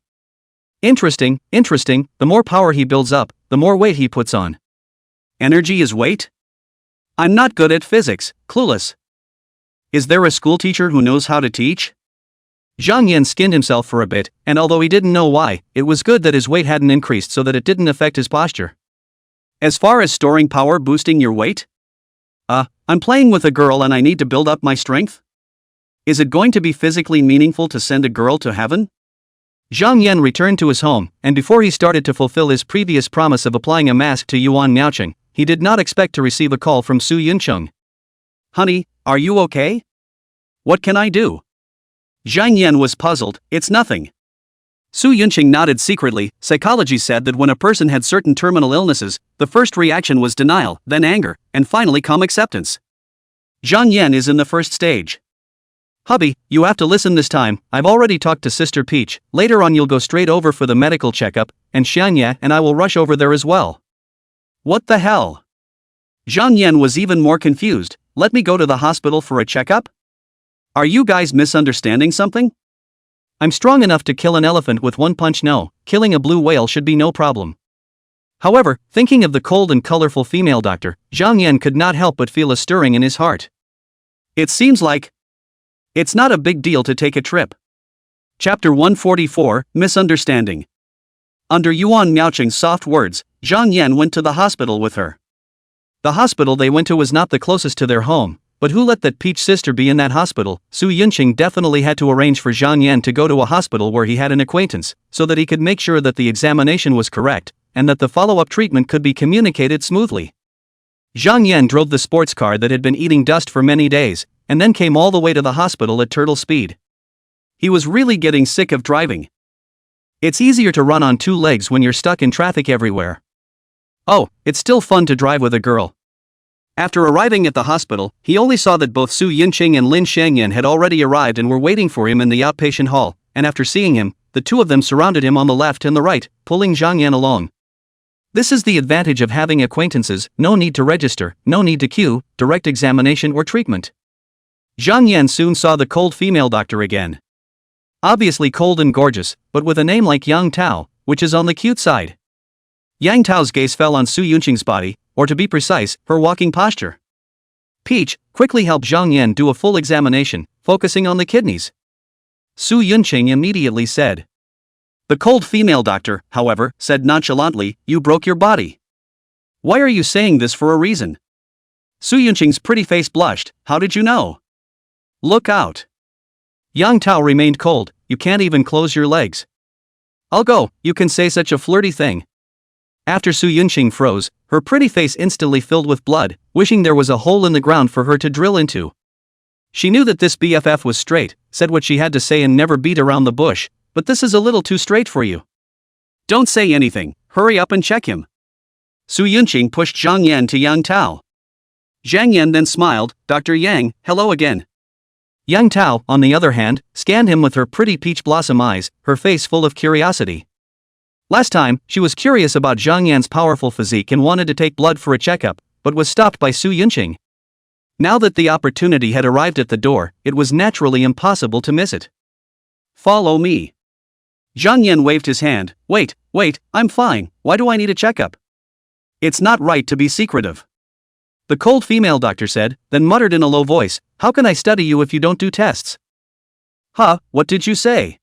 Interesting, the more power he builds up, the more weight he puts on. Energy is weight? I'm not good at physics, clueless. Is there a schoolteacher who knows how to teach? Zhang Yan skinned himself for a bit, and although he didn't know why, it was good that his weight hadn't increased so that it didn't affect his posture. As far as storing power boosting your weight? I'm playing with a girl and I need to build up my strength? Is it going to be physically meaningful to send a girl to heaven? Zhang Yan returned to his home, and before he started to fulfill his previous promise of applying a mask to Yuan Miaocheng, he did not expect to receive a call from Su Yuncheng. Honey, are you okay? What can I do? Zhang Yan was puzzled. It's nothing. Su Yuncheng nodded secretly. Psychology said that when a person had certain terminal illnesses, the first reaction was denial, then anger, and finally calm acceptance. Zhang Yan is in the first stage. Hubby, you have to listen this time. I've already talked to Sister Peach. Later on you'll go straight over for the medical checkup, and Xiangye and I will rush over there as well. What the hell? Zhang Yan was even more confused. Let me go to the hospital for a checkup? Are you guys misunderstanding something? I'm strong enough to kill an elephant with one punch. No, killing a blue whale should be no problem. However, thinking of the cold and colorful female doctor, Zhang Yan could not help but feel a stirring in his heart. It seems like it's not a big deal to take a trip. Chapter 144, Misunderstanding. Under Yuan Miaocheng's soft words, Zhang Yan went to the hospital with her. The hospital they went to was not the closest to their home, but who let that Peach sister be in that hospital? Su Yuncheng definitely had to arrange for Zhang Yan to go to a hospital where he had an acquaintance, so that he could make sure that the examination was correct, and that the follow-up treatment could be communicated smoothly. Zhang Yan drove the sports car that had been eating dust for many days, and then came all the way to the hospital at turtle speed. He was really getting sick of driving. It's easier to run on 2 legs when you're stuck in traffic everywhere. Oh, it's still fun to drive with a girl. After arriving at the hospital, he only saw that both Su Yuncheng and Lin Shangyan had already arrived and were waiting for him in the outpatient hall, and after seeing him, the 2 of them surrounded him on the left and the right, pulling Zhang Yan along. This is the advantage of having acquaintances: no need to register, no need to queue, direct examination or treatment. Zhang Yan soon saw the cold female doctor again. Obviously cold and gorgeous, but with a name like Yang Tao, which is on the cute side. Yang Tao's gaze fell on Su Yuncheng's body, or to be precise, her walking posture. Peach, quickly help Zhang Yan do a full examination, focusing on the kidneys. Su Yuncheng immediately said. The cold female doctor, however, said nonchalantly, you broke your body. Why are you saying this for a reason? Su Yuncheng's pretty face blushed. How did you know? Look out. Yang Tao remained cold. You can't even close your legs. I'll go, you can say such a flirty thing. After Su Yuncheng froze, her pretty face instantly filled with blood, wishing there was a hole in the ground for her to drill into. She knew that this BFF was straight, said what she had to say and never beat around the bush, but this is a little too straight for you. Don't say anything, hurry up and check him. Su Yuncheng pushed Zhang Yan to Yang Tao. Zhang Yan then smiled. Dr. Yang, hello again. Yang Tao, on the other hand, scanned him with her pretty peach blossom eyes, her face full of curiosity. Last time, she was curious about Zhang Yan's powerful physique and wanted to take blood for a checkup, but was stopped by Su Yuncheng. Now that the opportunity had arrived at the door, it was naturally impossible to miss it. Follow me. Zhang Yan waved his hand. Wait, I'm fine, why do I need a checkup? It's not right to be secretive. The cold female doctor said, then muttered in a low voice, how can I study you if you don't do tests? Huh, what did you say?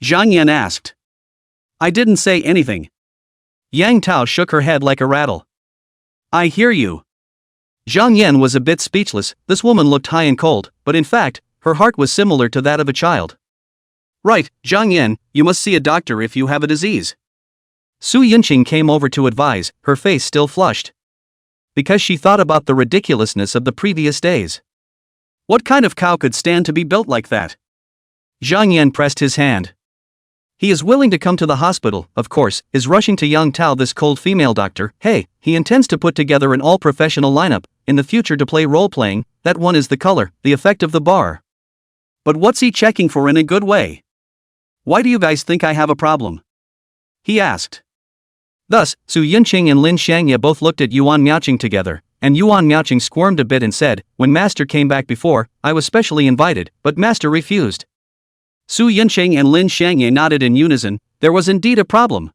Zhang Yan asked. I didn't say anything. Yang Tao shook her head like a rattle. I hear you. Zhang Yan was a bit speechless. This woman looked high and cold, but in fact, her heart was similar to that of a child. Right, Zhang Yan, you must see a doctor if you have a disease. Su Yunqing came over to advise, her face still flushed. Because she thought about the ridiculousness of the previous days. What kind of cow could stand to be built like that? Zhang Yan pressed his hand. He is willing to come to the hospital, of course, is rushing to Yang Tao, this cold female doctor. Hey, he intends to put together an all-professional lineup, in the future to play role-playing. That one is the color, the effect of the bar. But what's he checking for in a good way? Why do you guys think I have a problem? He asked. Thus, Su Yunqing and Lin Xiangye both looked at Yuan Miaoqing together, and Yuan Miaoqing squirmed a bit and said, when Master came back before, I was specially invited, but Master refused. Su Yunqing and Lin Xiangye nodded in unison. There was indeed a problem.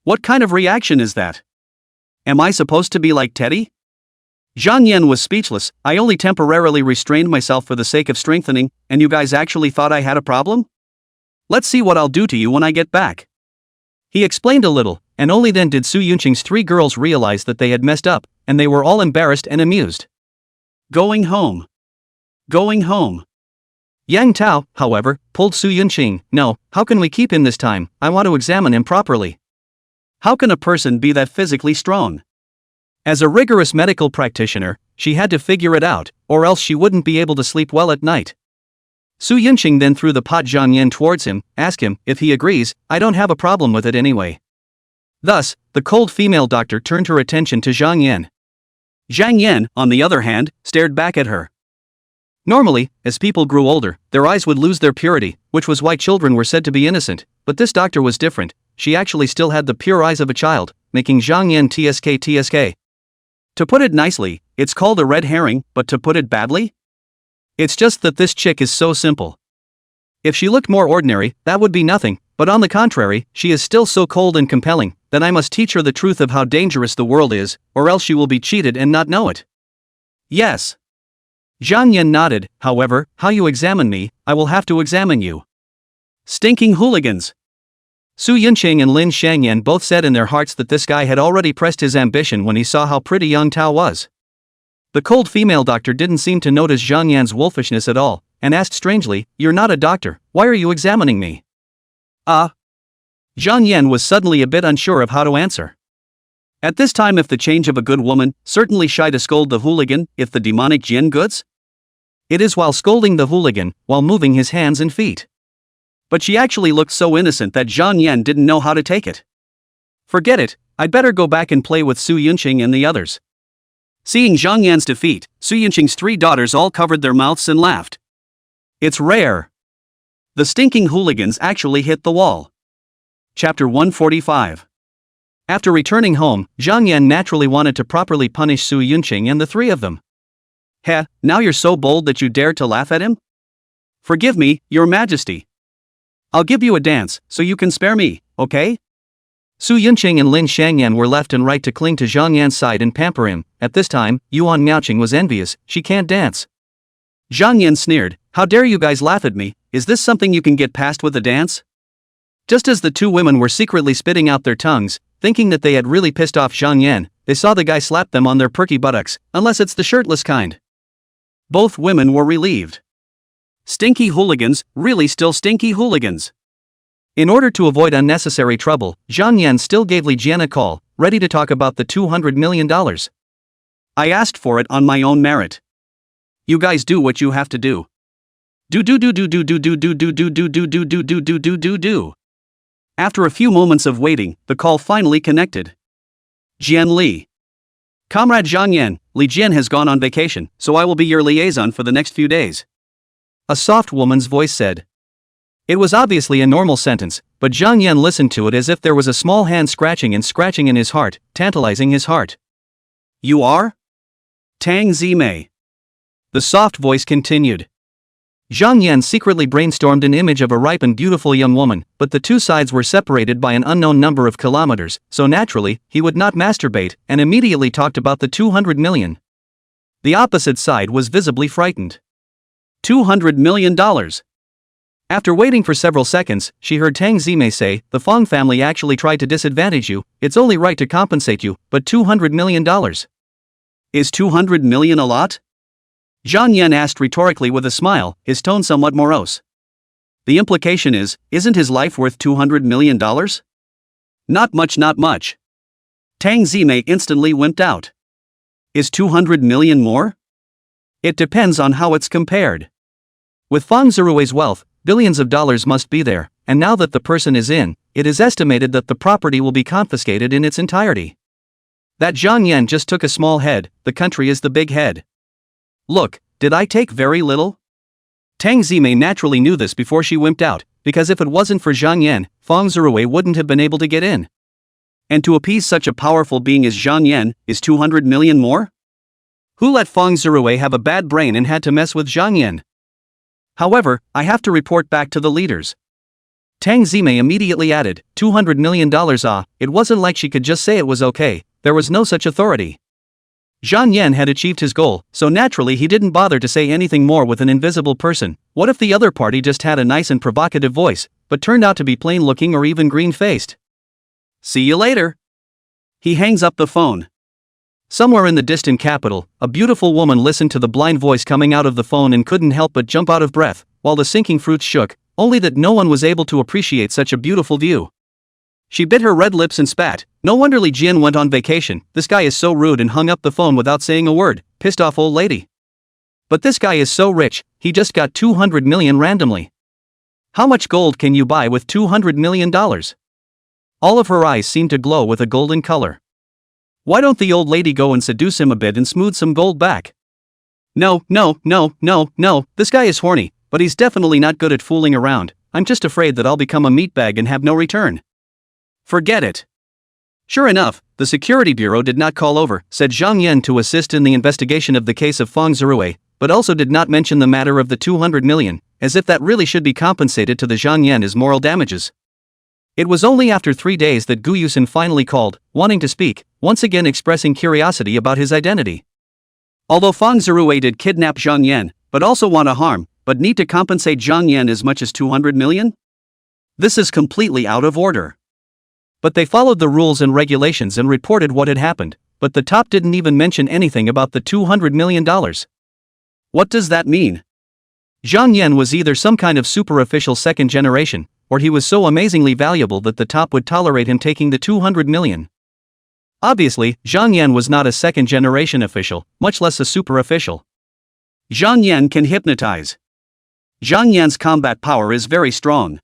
What kind of reaction is that? Am I supposed to be like Teddy? Zhang Yan was speechless. I only temporarily restrained myself for the sake of strengthening, and you guys actually thought I had a problem? Let's see what I'll do to you when I get back. He explained a little, and only then did Su Yunqing's three girls realize that they had messed up, and they were all embarrassed and amused. Going home. Going home. Yang Tao, however, pulled Su Yunqing. No, how can we keep him this time? I want to examine him properly. How can a person be that physically strong? As a rigorous medical practitioner, she had to figure it out, or else she wouldn't be able to sleep well at night. Su Yunqing then threw the pot Zhang Yan towards him, asked him if he agrees. I don't have a problem with it anyway. Thus, the cold female doctor turned her attention to Zhang Yan. Zhang Yan, on the other hand, stared back at her. Normally, as people grew older, their eyes would lose their purity, which was why children were said to be innocent, but this doctor was different. She actually still had the pure eyes of a child, making Zhang Yan tsk. To put it nicely, it's called a red herring, but to put it badly? It's just that this chick is so simple. If she looked more ordinary, that would be nothing, but on the contrary, she is still so cold and compelling, that I must teach her the truth of how dangerous the world is, or else she will be cheated and not know it. Yes. Zhang Yan nodded. However, how you examine me, I will have to examine you. Stinking hooligans. Su Yunqing and Lin Xiangyan both said in their hearts that this guy had already pressed his ambition when he saw how pretty Yang Tao was. The cold female doctor didn't seem to notice Zhang Yan's wolfishness at all, and asked strangely, you're not a doctor, why are you examining me? Zhang Yan was suddenly a bit unsure of how to answer. At this time, if the change of a good woman, certainly shy to scold the hooligan, if the demonic jinn goods? It is while scolding the hooligan, while moving his hands and feet. But she actually looked so innocent that Zhang Yan didn't know how to take it. Forget it, I'd better go back and play with Su Yunqing and the others. Seeing Zhang Yan's defeat, Su Yunqing's three daughters all covered their mouths and laughed. It's rare. The stinking hooligans actually hit the wall. Chapter 145. After returning home, Zhang Yan naturally wanted to properly punish Su Yunqing and the three of them. Heh, now you're so bold that you dared to laugh at him? Forgive me, Your Majesty. I'll give you a dance, so you can spare me, okay? Su Yunqing and Lin Xiangyan were left and right to cling to Zhang Yan's side and pamper him. At this time, Yuan Miaoqing was envious. She can't dance. Zhang Yan sneered, how dare you guys laugh at me, is this something you can get past with a dance? Just as the two women were secretly spitting out their tongues, thinking that they had really pissed off Zhang Yan, they saw the guy slap them on their perky buttocks, unless it's the shirtless kind. Both women were relieved. Stinky hooligans, really still stinky hooligans. In order to avoid unnecessary trouble, Zhang Yan still gave Li Jian a call, ready to talk about the $200 million. I asked for it on my own merit. You guys do what you have to do. Do. After a few moments of waiting, the call finally connected. Jian Li. Comrade Zhang Yan, Li Jian has gone on vacation, so I will be your liaison for the next few days. A soft woman's voice said. It was obviously a normal sentence, but Zhang Yan listened to it as if there was a small hand scratching in his heart, tantalizing his heart. You are? Tang Zimei. The soft voice continued. Zhang Yan secretly brainstormed an image of a ripe and beautiful young woman, but the two sides were separated by an unknown number of kilometers, so naturally, he would not masturbate, and immediately talked about the 200 million. The opposite side was visibly frightened. $200 million. After waiting for several seconds, she heard Tang Zimei say, the Fong family actually tried to disadvantage you, it's only right to compensate you, but $200 million. Is 200 million a lot? Zhang Yan asked rhetorically with a smile, his tone somewhat morose. The implication is, isn't his life worth $200 million? Not much, not much. Tang Zimei instantly wimped out. Is 200 million more? It depends on how it's compared. With Fang Zirui's wealth, billions of dollars must be there, and now that the person is in, it is estimated that the property will be confiscated in its entirety. That Zhang Yan just took a small head, the country is the big head. Look, did I take very little? Tang Zimei naturally knew this before she wimped out, because if it wasn't for Zhang Yan, Fang Zirui wouldn't have been able to get in. And to appease such a powerful being as Zhang Yan, is 200 million more? Who let Fang Zirui have a bad brain and had to mess with Zhang Yan? However, I have to report back to the leaders. Tang Zimei immediately added, $200 million. It wasn't like she could just say it was okay, there was no such authority. Zhang Yan had achieved his goal, so naturally he didn't bother to say anything more with an invisible person. What if the other party just had a nice and provocative voice, but turned out to be plain looking or even green-faced? See you later. He hangs up the phone. Somewhere in the distant capital, a beautiful woman listened to the blind voice coming out of the phone and couldn't help but jump out of breath, while the sinking fruits shook, only that no one was able to appreciate such a beautiful view. She bit her red lips and spat. No wonder Li Jian went on vacation, this guy is so rude, and hung up the phone without saying a word, pissed off old lady. But this guy is so rich, he just got 200 million randomly. How much gold can you buy with $200 million? All of her eyes seemed to glow with a golden color. Why don't the old lady go and seduce him a bit and smooth some gold back? No, this guy is horny, but he's definitely not good at fooling around. I'm just afraid that I'll become a meatbag and have no return. Forget it. Sure enough, the security bureau did not call over, said Zhang Yan to assist in the investigation of the case of Fang Zirui, but also did not mention the matter of the 200 million, as if that really should be compensated to the Zhang Yan as moral damages. It was only after 3 days that Gu Yusin finally called, wanting to speak, once again expressing curiosity about his identity. Although Fang Zirui did kidnap Zhang Yan, but also want to harm, but need to compensate Zhang Yan as much as 200 million? This is completely out of order. But they followed the rules and regulations and reported what had happened, but the top didn't even mention anything about the $200 million. What does that mean? Zhang Yan was either some kind of super official second generation, or he was so amazingly valuable that the top would tolerate him taking the 200 million. Obviously, Zhang Yan was not a second generation official, much less a super official. Zhang Yan can hypnotize. Zhang Yan's combat power is very strong.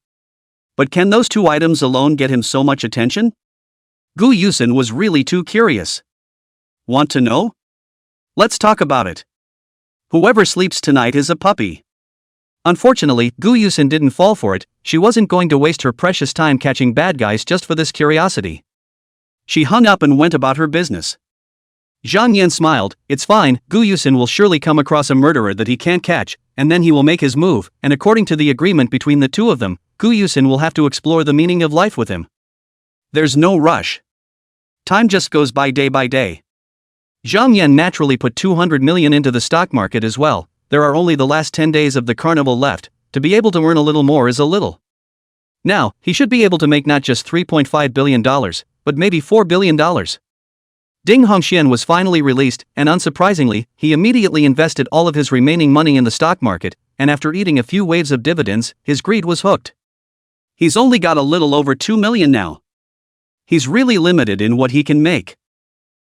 But can those two items alone get him so much attention? Gu Yusin was really too curious. Want to know? Let's talk about it. Whoever sleeps tonight is a puppy. Unfortunately, Gu Yusin didn't fall for it. She wasn't going to waste her precious time catching bad guys just for this curiosity. She hung up and went about her business. Zhang Yan smiled. It's fine, Gu Yusin will surely come across a murderer that he can't catch, and then he will make his move, and according to the agreement between the two of them, Gu Yusin will have to explore the meaning of life with him. There's no rush. Time just goes by day. Zhang Yan naturally put 200 million into the stock market as well. There are only the last 10 days of the carnival left. To be able to earn a little more is a little. Now, he should be able to make not just $3.5 billion, but maybe $4 billion. Ding Hongxian was finally released, and unsurprisingly, he immediately invested all of his remaining money in the stock market, and after eating a few waves of dividends, his greed was hooked. He's only got a little over 2 million now. He's really limited in what he can make.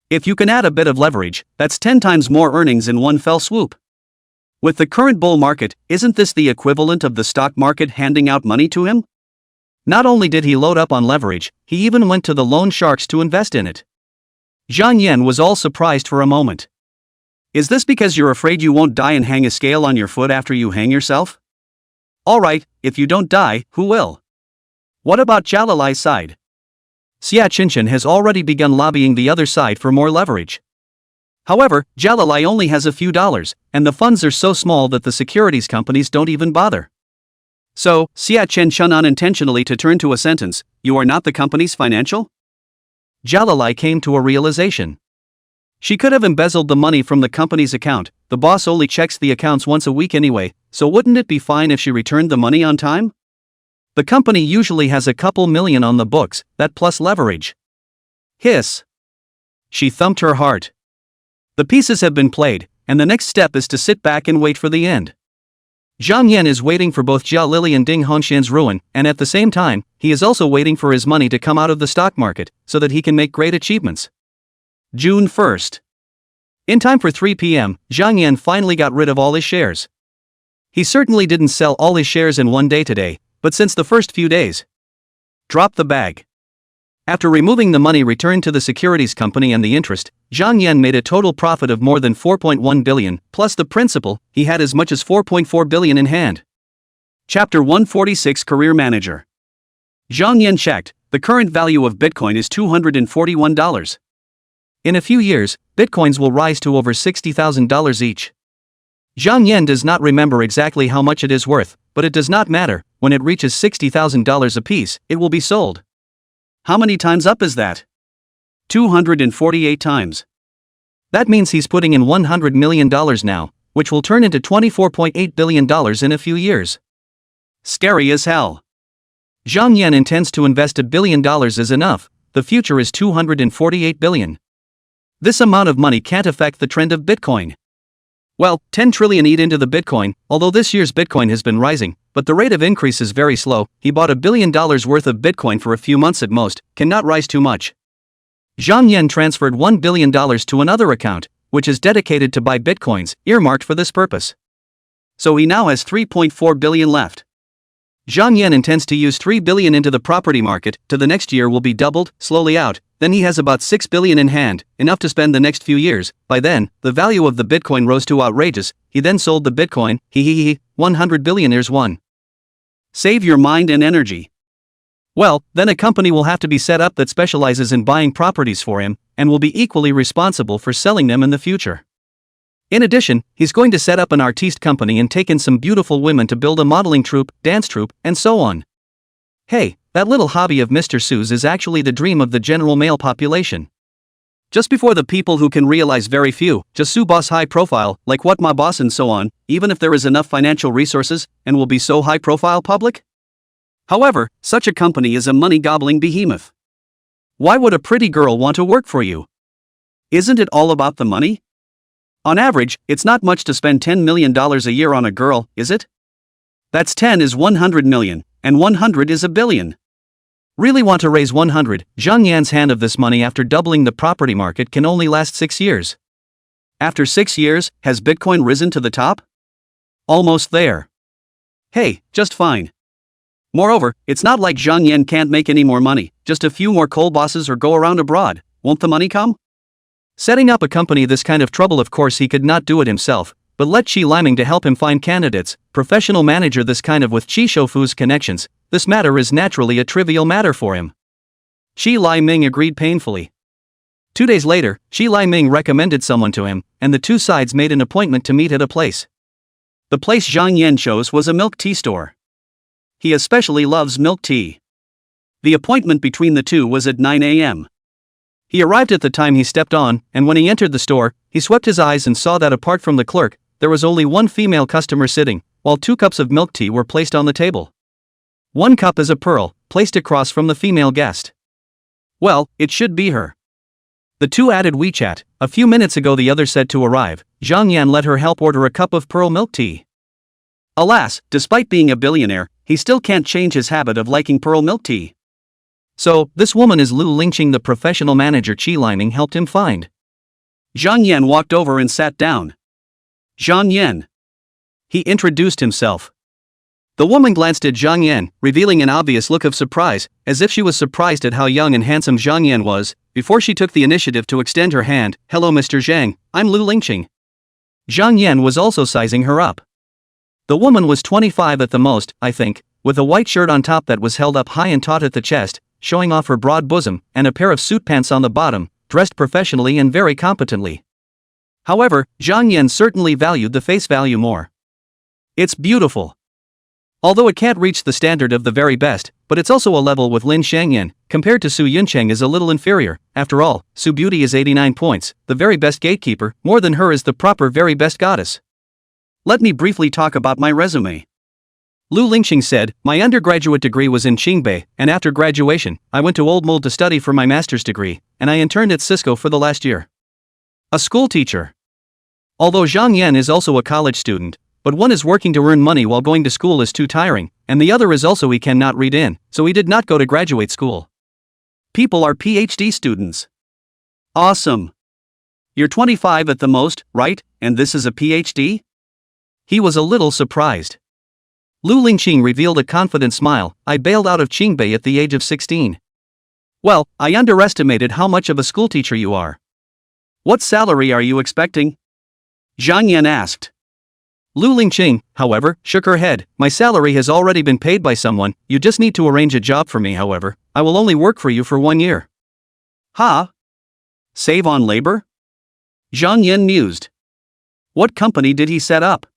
If you can add a bit of leverage, that's 10 times more earnings in one fell swoop. With the current bull market, isn't this the equivalent of the stock market handing out money to him? Not only did he load up on leverage, he even went to the loan sharks to invest in it. Zhang Yan was all surprised for a moment. Is this because you're afraid you won't die and hang a scale on your foot after you hang yourself? Alright, if you don't die, who will? What about Jalalai's side? Xia Qinshan has already begun lobbying the other side for more leverage. However, Jalalai only has a few dollars, and the funds are so small that the securities companies don't even bother. So, Xia Qinshan unintentionally to turn to a sentence, you are not the company's financial? Jalalai came to a realization. She could have embezzled the money from the company's account, the boss only checks the accounts once a week anyway, so wouldn't it be fine if she returned the money on time? The company usually has a couple million on the books, that plus leverage. Hiss. She thumped her heart. The pieces have been played, and the next step is to sit back and wait for the end. Zhang Yan is waiting for both Jia Lili and Ding Hongxian's ruin, and at the same time, he is also waiting for his money to come out of the stock market, so that he can make great achievements. June 1st. In time for 3 p.m., Zhang Yan finally got rid of all his shares. He certainly didn't sell all his shares in one day today, but since the first few days. Drop the bag. After removing the money returned to the securities company and the interest, Zhang Yan made a total profit of more than 4.1 billion, plus the principal, he had as much as 4.4 billion in hand. Chapter 146 Career Manager. Zhang Yan checked, the current value of Bitcoin is $241. In a few years, Bitcoins will rise to over $60,000 each. Zhang Yan does not remember exactly how much it is worth, but it does not matter, when it reaches $60,000 apiece, it will be sold. How many times up is that? 248 times. That means he's putting in $100 million now, which will turn into $24.8 billion in a few years. Scary as hell. Zhang Yan intends to invest $1 billion is enough, the future is 248 billion. This amount of money can't affect the trend of Bitcoin. Well, 10 trillion eat into the Bitcoin, although this year's Bitcoin has been rising, but the rate of increase is very slow. He bought $1 billion worth of Bitcoin for a few months at most, cannot rise too much. Zhang Yan transferred $1 billion to another account, which is dedicated to buy Bitcoins, earmarked for this purpose. So he now has 3.4 billion left. Zhang Yan intends to use 3 billion into the property market, to the next year will be doubled, slowly out, then he has about 6 billion in hand, enough to spend the next few years. By then, the value of the Bitcoin rose to outrageous, he then sold the Bitcoin, 100 billionaires won. Save your mind and energy. Well, then a company will have to be set up that specializes in buying properties for him, and will be equally responsible for selling them in the future. In addition, he's going to set up an artiste company and take in some beautiful women to build a modeling troupe, dance troupe, and so on. Hey, that little hobby of Mr. Su's is actually the dream of the general male population. Just before the people who can realize very few, just Su boss high profile, like what my boss and so on, even if there is enough financial resources, and will be so high profile public? However, such a company is a money-gobbling behemoth. Why would a pretty girl want to work for you? Isn't it all about the money? On average, it's not much to spend $10 million a year on a girl, is it? That's 10 is 100 million, and 100 is a billion. Really want to raise 100, Zhang Yan's hand of this money after doubling the property market can only last 6 years. After 6 years, has Bitcoin risen to the top? Almost there. Hey, just fine. Moreover, it's not like Zhang Yan can't make any more money, just a few more coal bosses or go around abroad, won't the money come? Setting up a company this kind of trouble, of course he could not do it himself, but let Qi Liming to help him find candidates, professional manager this kind of with Qi Shoufu's connections, this matter is naturally a trivial matter for him. Qi Liming agreed painfully. 2 days later, Qi Liming recommended someone to him, and the two sides made an appointment to meet at a place. The place Zhang Yan chose was a milk tea store. He especially loves milk tea. The appointment between the two was at 9 a.m. He arrived at the time he stepped on, and when he entered the store, he swept his eyes and saw that apart from the clerk, there was only one female customer sitting, while 2 cups of milk tea were placed on the table. 1 cup is a pearl, placed across from the female guest. Well, it should be her. The two added WeChat. A few minutes ago the other said to arrive. Zhang Yan let her help order a cup of pearl milk tea. Alas, despite being a billionaire, he still can't change his habit of liking pearl milk tea. So, this woman is Lu Lingqing, the professional manager Qi Liming helped him find. Zhang Yan walked over and sat down. Zhang Yan. He introduced himself. The woman glanced at Zhang Yan, revealing an obvious look of surprise, as if she was surprised at how young and handsome Zhang Yan was, before she took the initiative to extend her hand. Hello Mr. Zhang, I'm Lu Lingqing. Zhang Yan was also sizing her up. The woman was 25 at the most, I think, with a white shirt on top that was held up high and taut at the chest, showing off her broad bosom, and a pair of suit pants on the bottom, dressed professionally and very competently. However, Zhang Yan certainly valued the face value more. It's beautiful. Although it can't reach the standard of the very best, but it's also a level with Lin Shangyan, compared to Su Yuncheng is a little inferior. After all, Su Beauty is 89 points, the very best gatekeeper, more than her is the proper very best goddess. Let me briefly talk about my resume. Lu Lingqing said, my undergraduate degree was in Qingbei, and after graduation, I went to Old Mold to study for my master's degree, and I interned at Cisco for the last year. A schoolteacher. Although Zhang Yan is also a college student, but one is working to earn money while going to school is too tiring, and the other is also he cannot read in, so he did not go to graduate school. People are PhD students. Awesome. You're 25 at the most, right, and this is a PhD? He was a little surprised. Lu Lingqing revealed a confident smile. I bailed out of Qingbei at the age of 16. Well, I underestimated how much of a schoolteacher you are. What salary are you expecting? Zhang Yan asked. Lu Lingqing, however, shook her head. My salary has already been paid by someone, you just need to arrange a job for me. However, I will only work for you for 1 year. Ha? Save on labor? Zhang Yan mused. What company did he set up?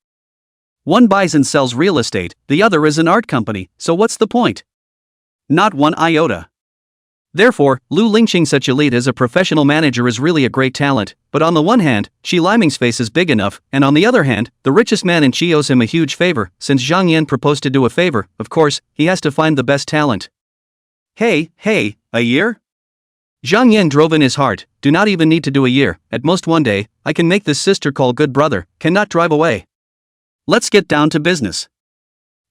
One buys and sells real estate, the other is an art company, so what's the point? Not one iota. Therefore, Lu Lingqing such elite as a professional manager is really a great talent, but on the one hand, Xi Liming's face is big enough, and on the other hand, the richest man in Qi owes him a huge favor. Since Zhang Yan proposed to do a favor, of course, he has to find the best talent. Hey, a year? Zhang Yan drove in his heart, do not even need to do a year, at most 1 day, I can make this sister call good brother, cannot drive away. Let's get down to business.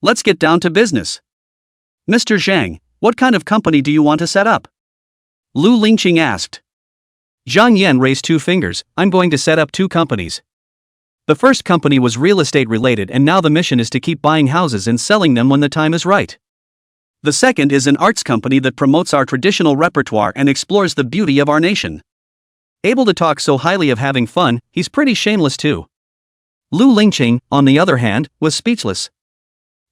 Let's get down to business. Mr. Zhang, what kind of company do you want to set up? Lu Lingqing asked. Zhang Yan raised 2 fingers, I'm going to set up 2 companies. The first company was real estate related and now the mission is to keep buying houses and selling them when the time is right. The second is an arts company that promotes our traditional repertoire and explores the beauty of our nation. Able to talk so highly of having fun, he's pretty shameless too. Lu Lingqing, on the other hand, was speechless.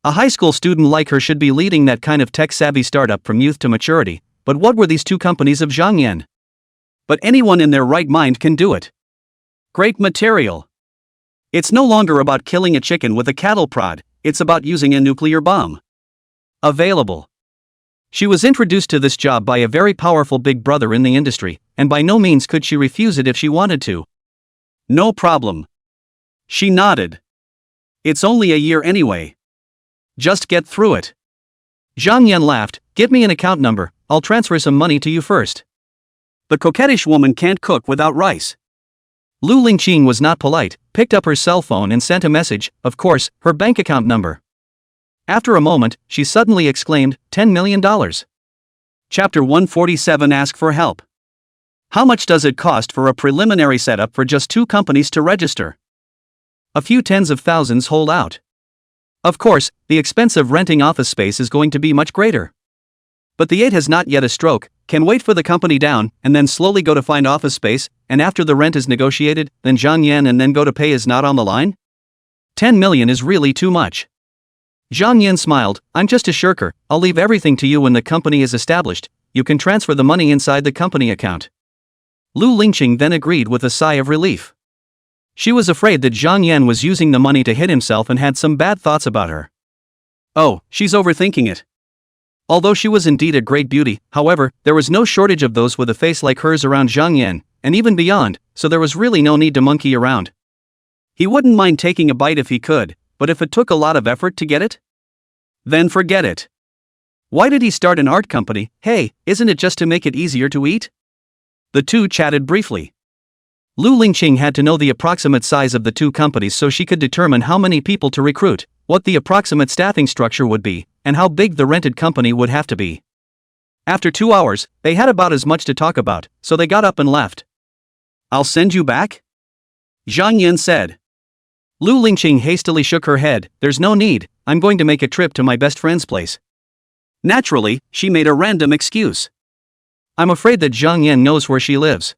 A high school student like her should be leading that kind of tech-savvy startup from youth to maturity, but what were these 2 companies of Zhang Yan? But anyone in their right mind can do it. Great material. It's no longer about killing a chicken with a cattle prod, it's about using a nuclear bomb. Available. She was introduced to this job by a very powerful big brother in the industry, and by no means could she refuse it if she wanted to. No problem. She nodded. It's only a year anyway. Just get through it. Zhang Yan laughed, give me an account number, I'll transfer some money to you first. The coquettish woman can't cook without rice. Lu Lingqing was not polite, picked up her cell phone and sent a message, of course, her bank account number. After a moment, she suddenly exclaimed, $10 million. Chapter 147 Ask for help. How much does it cost for a preliminary setup for just 2 companies to register? A few tens of thousands hold out. Of course, the expense of renting office space is going to be much greater. But the 8 has not yet a stroke, can wait for the company down, and then slowly go to find office space, and after the rent is negotiated, then Zhang Yan and then go to pay is not on the line? 10 million is really too much. Zhang Yan smiled, I'm just a shirker, I'll leave everything to you when the company is established, you can transfer the money inside the company account. Lu Lingqing then agreed with a sigh of relief. She was afraid that Zhang Yan was using the money to hit himself and had some bad thoughts about her. Oh, she's overthinking it. Although she was indeed a great beauty, however, there was no shortage of those with a face like hers around Zhang Yan, and even beyond, so there was really no need to monkey around. He wouldn't mind taking a bite if he could, but if it took a lot of effort to get it? Then forget it. Why did he start an art company? Hey, isn't it just to make it easier to eat? The 2 chatted briefly. Lu Lingqing had to know the approximate size of the 2 companies so she could determine how many people to recruit, what the approximate staffing structure would be, and how big the rented company would have to be. After 2 hours, they had about as much to talk about, so they got up and left. I'll send you back? Zhang Yan said. Lu Lingqing hastily shook her head, there's no need, I'm going to make a trip to my best friend's place. Naturally, she made a random excuse. I'm afraid that Zhang Yan knows where she lives.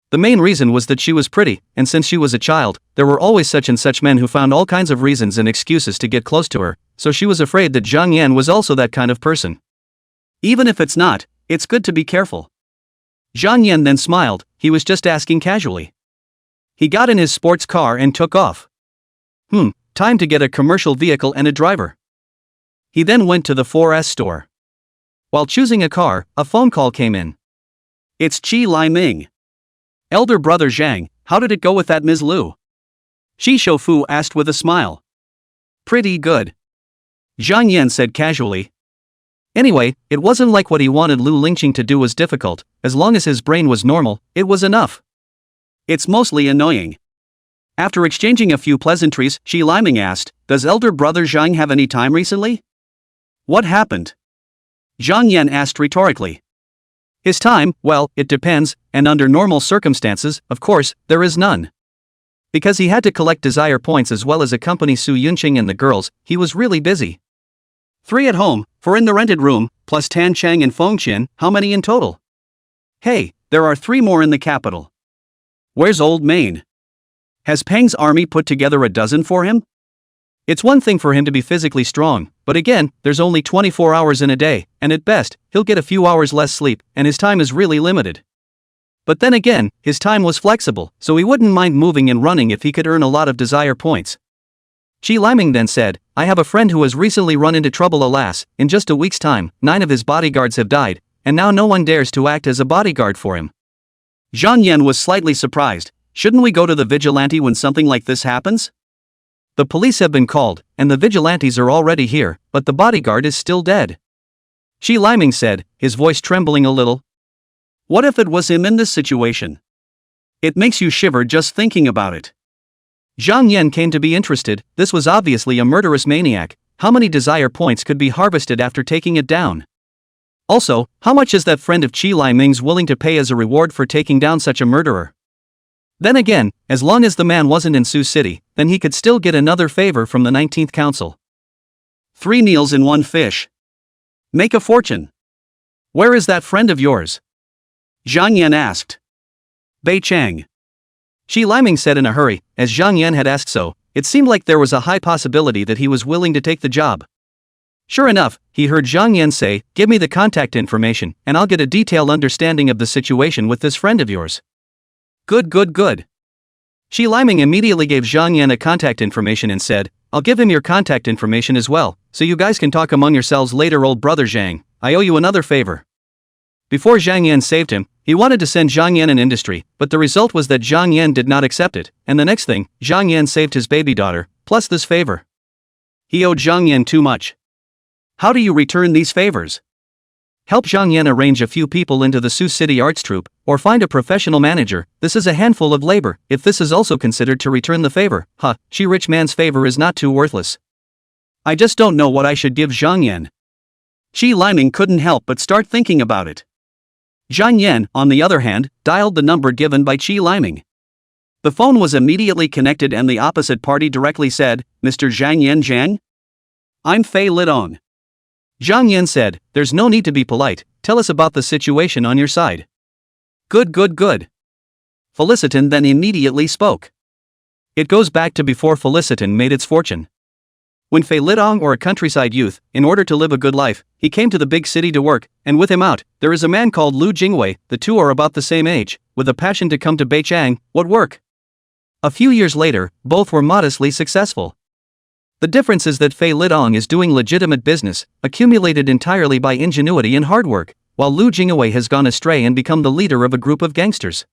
The main reason was that she was pretty, and since she was a child, there were always such and such men who found all kinds of reasons and excuses to get close to her, so she was afraid that Zhang Yan was also that kind of person. Even if it's not, it's good to be careful. Zhang Yan then smiled, he was just asking casually. He got in his sports car and took off. Time to get a commercial vehicle and a driver. He then went to the 4S store. While choosing a car, a phone call came in. It's Qi Liming. Elder brother Zhang, how did it go with that Ms. Lu? Shi Shoufu asked with a smile. Pretty good. Zhang Yan said casually. Anyway, it wasn't like what he wanted Lu Lingqing to do was difficult, as long as his brain was normal, it was enough. It's mostly annoying. After exchanging a few pleasantries, Shi Liming asked, "Does elder brother Zhang have any time recently?" "What happened?" Zhang Yan asked rhetorically. "His time, well, it depends, and under normal circumstances, of course, there is none. Because he had to collect desire points as well as accompany Su Yunqing and the girls, he was really busy. 3 at home, 4 in the rented room, plus Tan Chang and Feng Qian, how many in total? Hey, there are 3 more in the capital. Where's Old Main? Has Peng's army put together a dozen for him? It's one thing for him to be physically strong, but again, there's only 24 hours in a day, and at best, he'll get a few hours less sleep, and his time is really limited. But then again, his time was flexible, so he wouldn't mind moving and running if he could earn a lot of desire points." Shi Liming then said, "I have a friend who has recently run into trouble. Alas, in just a week's time, 9 of his bodyguards have died, and now no one dares to act as a bodyguard for him." Zhang Yan was slightly surprised. "Shouldn't we go to the vigilante when something like this happens? The police have been called, and the vigilantes are already here, but the bodyguard is still dead." Shi Liming said, his voice trembling a little. "What if it was him in this situation? It makes you shiver just thinking about it." Zhang Yan came to be interested. This was obviously a murderous maniac. How many desire points could be harvested after taking it down? Also, how much is that friend of Qi Liming's willing to pay as a reward for taking down such a murderer? Then again, as long as the man wasn't in Sioux City, then he could still get another favor from the 19th Council. 3 meals in 1 fish. Make a fortune. Where is that friend of yours? Zhang Yan asked. Bei Chang. Shi Liming said in a hurry, as Zhang Yan had asked so. It seemed like there was a high possibility that he was willing to take the job. Sure enough, he heard Zhang Yan say, "Give me the contact information, and I'll get a detailed understanding of the situation with this friend of yours." Good. Shi Liming immediately gave Zhang Yan a contact information and said, "I'll give him your contact information as well, so you guys can talk among yourselves later. Old brother Zhang, I owe you another favor." Before Zhang Yan saved him, he wanted to send Zhang Yan an industry, but the result was that Zhang Yan did not accept it, and the next thing, Zhang Yan saved his baby daughter, plus this favor. He owed Zhang Yan too much. How do you return these favors? Help Zhang Yan arrange a few people into the Sioux City Arts Troupe, or find a professional manager. This is a handful of labor. If this is also considered to return the favor, She rich man's favor is not too worthless. I just don't know what I should give Zhang Yan. Shi Liming couldn't help but start thinking about it. Zhang Yan, on the other hand, dialed the number given by Shi Liming. The phone was immediately connected and the opposite party directly said, "Mr. Zhang Yan Zhang? I'm Fei Lidong." Zhang Yan said, "There's no need to be polite, tell us about the situation on your side." Good. Felicitan then immediately spoke. It goes back to before Felicitan made its fortune. When Fei Lidong or a countryside youth, in order to live a good life, he came to the big city to work, and with him out, there is a man called Lu Jingwei. The two are about the same age, with a passion to come to Beichang. What work? A few years later, both were modestly successful. The difference is that Fei Lidong is doing legitimate business, accumulated entirely by ingenuity and hard work, while Lu Jingwei has gone astray and become the leader of a group of gangsters.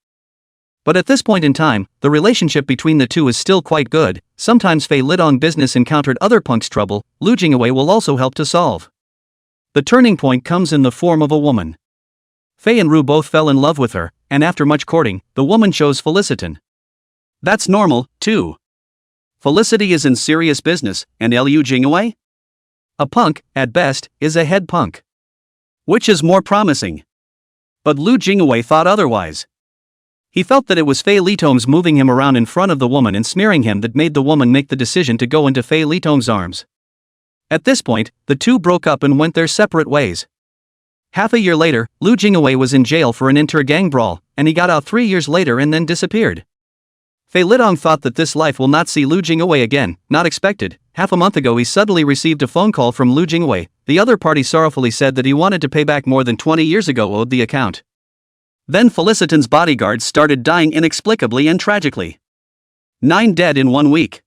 But at this point in time, the relationship between the two is still quite good. Sometimes Fei Lidong business encountered other punks' trouble, Lu Jingwei will also help to solve. The turning point comes in the form of a woman. Fei and Ru both fell in love with her, and after much courting, the woman chose Felicitan. That's normal, too. Felicity is in serious business, and Lu Jingwei? A punk, at best, is a head punk. Which is more promising? But Lu Jingwei thought otherwise. He felt that it was Fei Litong's moving him around in front of the woman and smearing him that made the woman make the decision to go into Fei Litong's arms. At this point, the two broke up and went their separate ways. Half a year later, Lu Jingwei was in jail for an inter-gang brawl, and he got out 3 years later and then disappeared. Fei Lidong thought that this life will not see Lu Jingwei again, not expected. Half a month ago he suddenly received a phone call from Lu Jingwei. The other party sorrowfully said that he wanted to pay back more than 20 years ago owed the account. Then Felicitan's bodyguards started dying inexplicably and tragically. 9 dead in 1 week.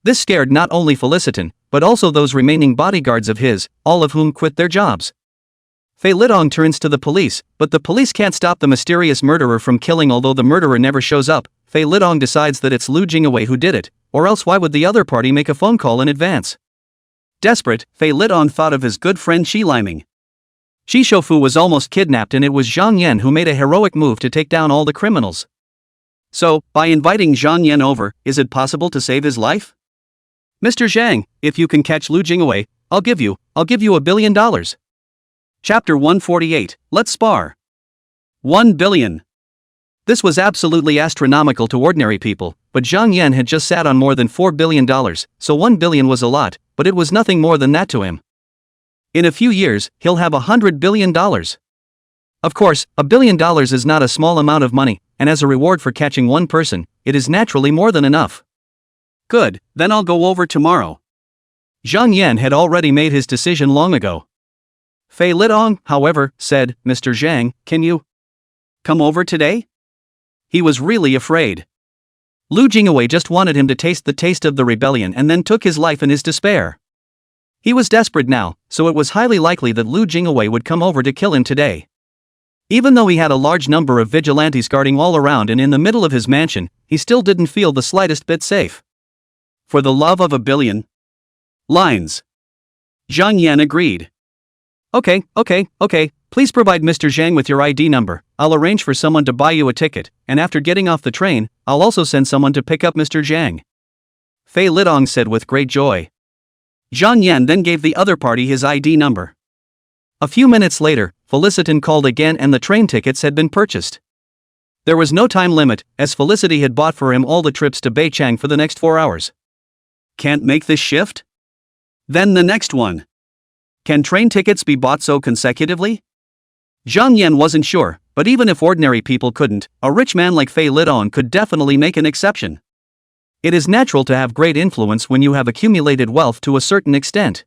This scared not only Felicitan, but also those remaining bodyguards of his, all of whom quit their jobs. Fei Lidong turns to the police, but the police can't stop the mysterious murderer from killing. Although the murderer never shows up, Fei Lidong decides that it's Lu Jingwei who did it, or else why would the other party make a phone call in advance? Desperate, Fei Lidong thought of his good friend Shi Liming. Shi Shoufu was almost kidnapped and it was Zhang Yan who made a heroic move to take down all the criminals. So, by inviting Zhang Yan over, is it possible to save his life? Mr. Zhang, if you can catch Lu Jingwei, I'll give you $1 billion. Chapter 148, Let's Spar. 1 billion. This was absolutely astronomical to ordinary people, but Zhang Yan had just sat on more than $4 billion, so 1 billion was a lot, but it was nothing more than that to him. In a few years, he'll have $100 billion. Of course, $1 billion is not a small amount of money, and as a reward for catching one person, it is naturally more than enough. Good, then I'll go over tomorrow. Zhang Yan had already made his decision long ago. Fei Lidong, however, said, Mr. Zhang, can you come over today? He was really afraid. Lu Jingwei just wanted him to taste the taste of the rebellion and then took his life in his despair. He was desperate now, so it was highly likely that Lu Jingwei would come over to kill him today. Even though he had a large number of vigilantes guarding all around and in the middle of his mansion, he still didn't feel the slightest bit safe. For the love of $1 billion. Lines. Zhang Yan agreed. Okay, please provide Mr. Zhang with your ID number, I'll arrange for someone to buy you a ticket, and after getting off the train, I'll also send someone to pick up Mr. Zhang. Fei Lidong said with great joy. Zhang Yan then gave the other party his ID number. A few minutes later, Felicitan called again and the train tickets had been purchased. There was no time limit, as Felicity had bought for him all the trips to Beichang for the next 4 hours. Can't make this shift? Then the next one. Can train tickets be bought so consecutively? Zhang Yan wasn't sure, but even if ordinary people couldn't, a rich man like Fei Lidong could definitely make an exception. It is natural to have great influence when you have accumulated wealth to a certain extent.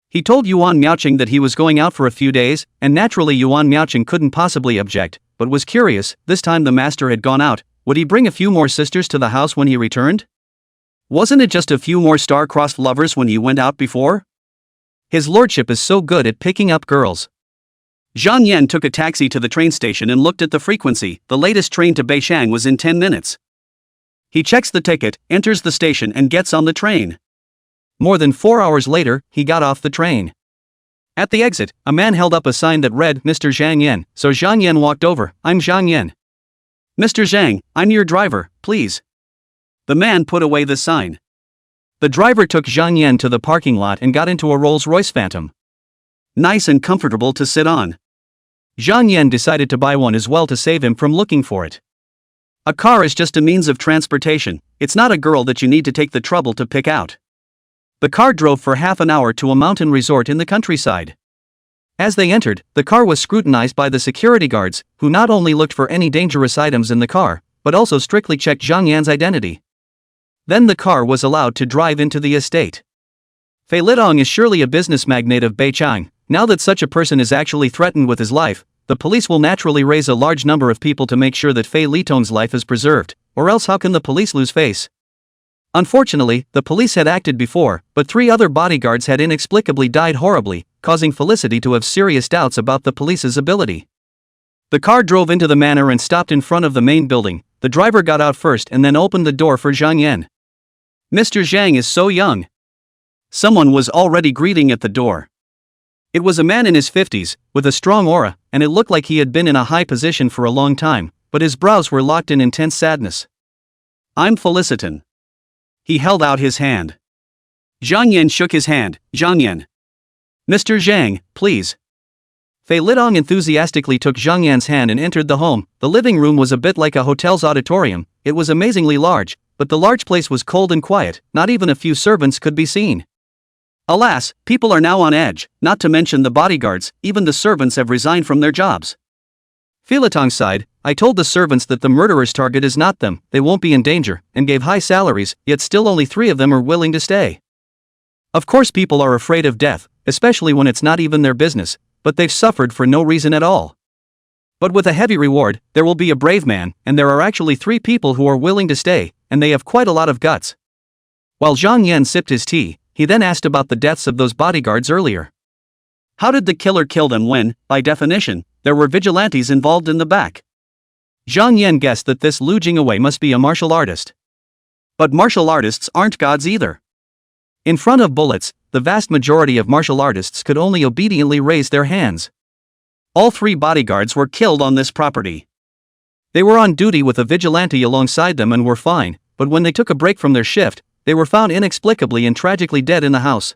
He told Yuan Miaoqing that he was going out for a few days, and naturally Yuan Miaoqing couldn't possibly object, but was curious, this time the master had gone out, would he bring a few more sisters to the house when he returned? Wasn't it just a few more star-crossed lovers when he went out before? His lordship is so good at picking up girls. Zhang Yan took a taxi to the train station and looked at the frequency. The latest train to Beichang was in 10 minutes. He checks the ticket, enters the station and gets on the train. More than 4 hours later, he got off the train. At the exit, a man held up a sign that read, Mr. Zhang Yan, so Zhang Yan walked over. I'm Zhang Yan. Mr. Zhang, I'm your driver, please. The man put away the sign. The driver took Zhang Yan to the parking lot and got into a Rolls-Royce Phantom. Nice and comfortable to sit on. Zhang Yan decided to buy one as well to save him from looking for it. A car is just a means of transportation, it's not a girl that you need to take the trouble to pick out. The car drove for half an hour to a mountain resort in the countryside. As they entered, the car was scrutinized by the security guards, who not only looked for any dangerous items in the car, but also strictly checked Zhang Yan's identity. Then the car was allowed to drive into the estate. Fei Lidong is surely a business magnate of Beichang. Now that such a person is actually threatened with his life, the police will naturally raise a large number of people to make sure that Fei Litong's life is preserved, or else how can the police lose face? Unfortunately, the police had acted before, but 3 other bodyguards had inexplicably died horribly, causing Felicity to have serious doubts about the police's ability. The car drove into the manor and stopped in front of the main building. The driver got out first and then opened the door for Zhang Yan. Mr. Zhang is so young. Someone was already greeting at the door. It was a man in his 50s, with a strong aura, and it looked like he had been in a high position for a long time, but his brows were locked in intense sadness. I'm Felicitan. He held out his hand. Zhang Yan shook his hand. Zhang Yan. Mr. Zhang, please. Fei Lidong enthusiastically took Zhang Yan's hand and entered the home. The living room was a bit like a hotel's auditorium. It was amazingly large, but the large place was cold and quiet, not even a few servants could be seen. Alas, people are now on edge, not to mention the bodyguards, even the servants have resigned from their jobs. Felitong sighed, I told the servants that the murderer's target is not them, they won't be in danger, and gave high salaries, yet still only 3 of them are willing to stay. Of course people are afraid of death, especially when it's not even their business, but they've suffered for no reason at all. But with a heavy reward, there will be a brave man, and there are actually 3 people who are willing to stay, and they have quite a lot of guts. While Zhang Yan sipped his tea, he then asked about the deaths of those bodyguards earlier. How did the killer kill them when, by definition, there were vigilantes involved in the back? Zhang Yan guessed that this Lu Jingwei must be a martial artist. But martial artists aren't gods either. In front of bullets, the vast majority of martial artists could only obediently raise their hands. All 3 bodyguards were killed on this property. They were on duty with a vigilante alongside them and were fine, but when they took a break from their shift, they were found inexplicably and tragically dead in the house.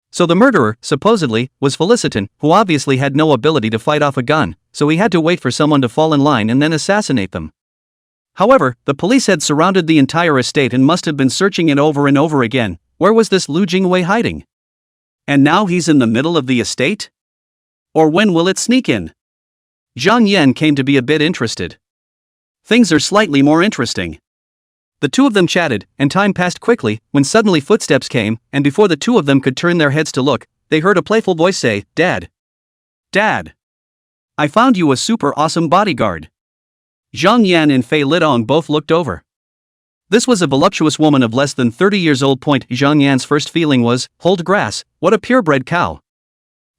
So the murderer, supposedly, was Felicitan, who obviously had no ability to fight off a gun, so he had to wait for someone to fall in line and then assassinate them. However, the police had surrounded the entire estate and must have been searching it over and over again. Where was this Lu Jingwei hiding? And now he's in the middle of the estate? Or when will it sneak in? Zhang Yan came to be a bit interested. Things are slightly more interesting. The two of them chatted, and time passed quickly, when suddenly footsteps came, and before the two of them could turn their heads to look, they heard a playful voice say, "Dad. Dad. I found you a super awesome bodyguard." Zhang Yan and Fei Lidong both looked over. This was a voluptuous woman of less than 30 years old. Zhang Yan's first feeling was, hold grass, what a purebred cow.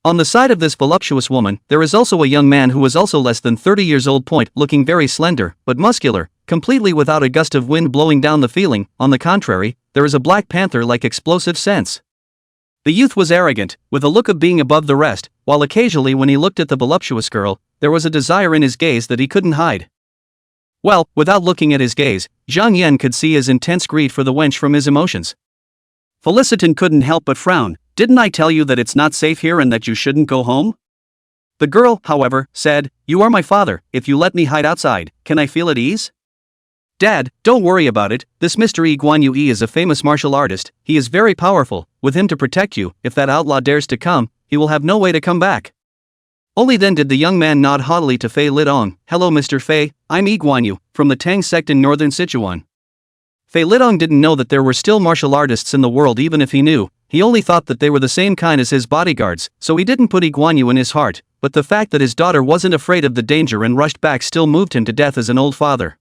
On the side of this voluptuous woman, there is also a young man who was also less than 30 years old. Looking very slender, but muscular, completely without a gust of wind blowing down the feeling. On the contrary, there is a black panther-like explosive sense. The youth was arrogant, with a look of being above the rest, while occasionally when he looked at the voluptuous girl, there was a desire in his gaze that he couldn't hide. Well, without looking at his gaze, Zhang Yan could see his intense greed for the wench from his emotions. Felicitan couldn't help but frown. Didn't I tell you that it's not safe here and that you shouldn't go home? The girl, however, said, you are my father, if you let me hide outside, can I feel at ease? Dad, don't worry about it, this Mr. Yi Guanyu is a famous martial artist, he is very powerful, with him to protect you, if that outlaw dares to come, he will have no way to come back. Only then did the young man nod haughtily to Fei Lidong. Hello Mr. Fei, I'm Yi Guanyu, from the Tang sect in northern Sichuan. Fei Lidong didn't know that there were still martial artists in the world. Even if he knew, he only thought that they were the same kind as his bodyguards, so he didn't put Yi Guanyu in his heart, but the fact that his daughter wasn't afraid of the danger and rushed back still moved him to death as an old father.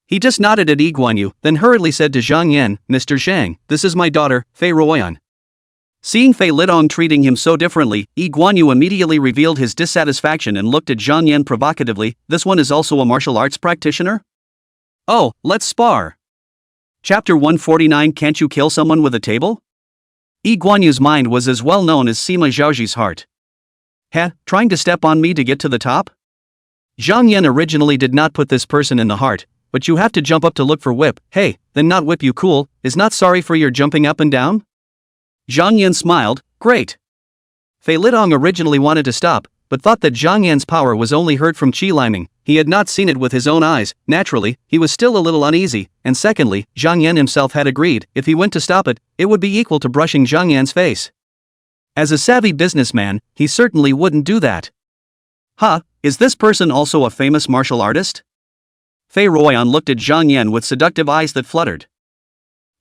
He just nodded at Yi Guanyu, then hurriedly said to Zhang Yan, Mr. Zhang, this is my daughter, Fei Ruoyan. Seeing Fei Lidong treating him so differently, Yi Guanyu immediately revealed his dissatisfaction and looked at Zhang Yan provocatively. This one is also a martial arts practitioner? Oh, let's spar. Chapter 149. Can't you kill someone with a table? Yi Guanyu's mind was as well known as Sima Zhaoji's heart. Heh, trying to step on me to get to the top? Zhang Yan originally did not put this person in the heart, but you have to jump up to look for whip. Hey, then not whip you cool, is not sorry for your jumping up and down? Zhang Yan smiled, great. Fei Lidong originally wanted to stop, but thought that Zhang Yan's power was only heard from qi liming. He had not seen it with his own eyes. Naturally, he was still a little uneasy, and secondly, Zhang Yan himself had agreed, if he went to stop it, it would be equal to brushing Zhang Yan's face. As a savvy businessman, he certainly wouldn't do that. Huh, is this person also a famous martial artist? Fei Ruoyan looked at Zhang Yan with seductive eyes that fluttered.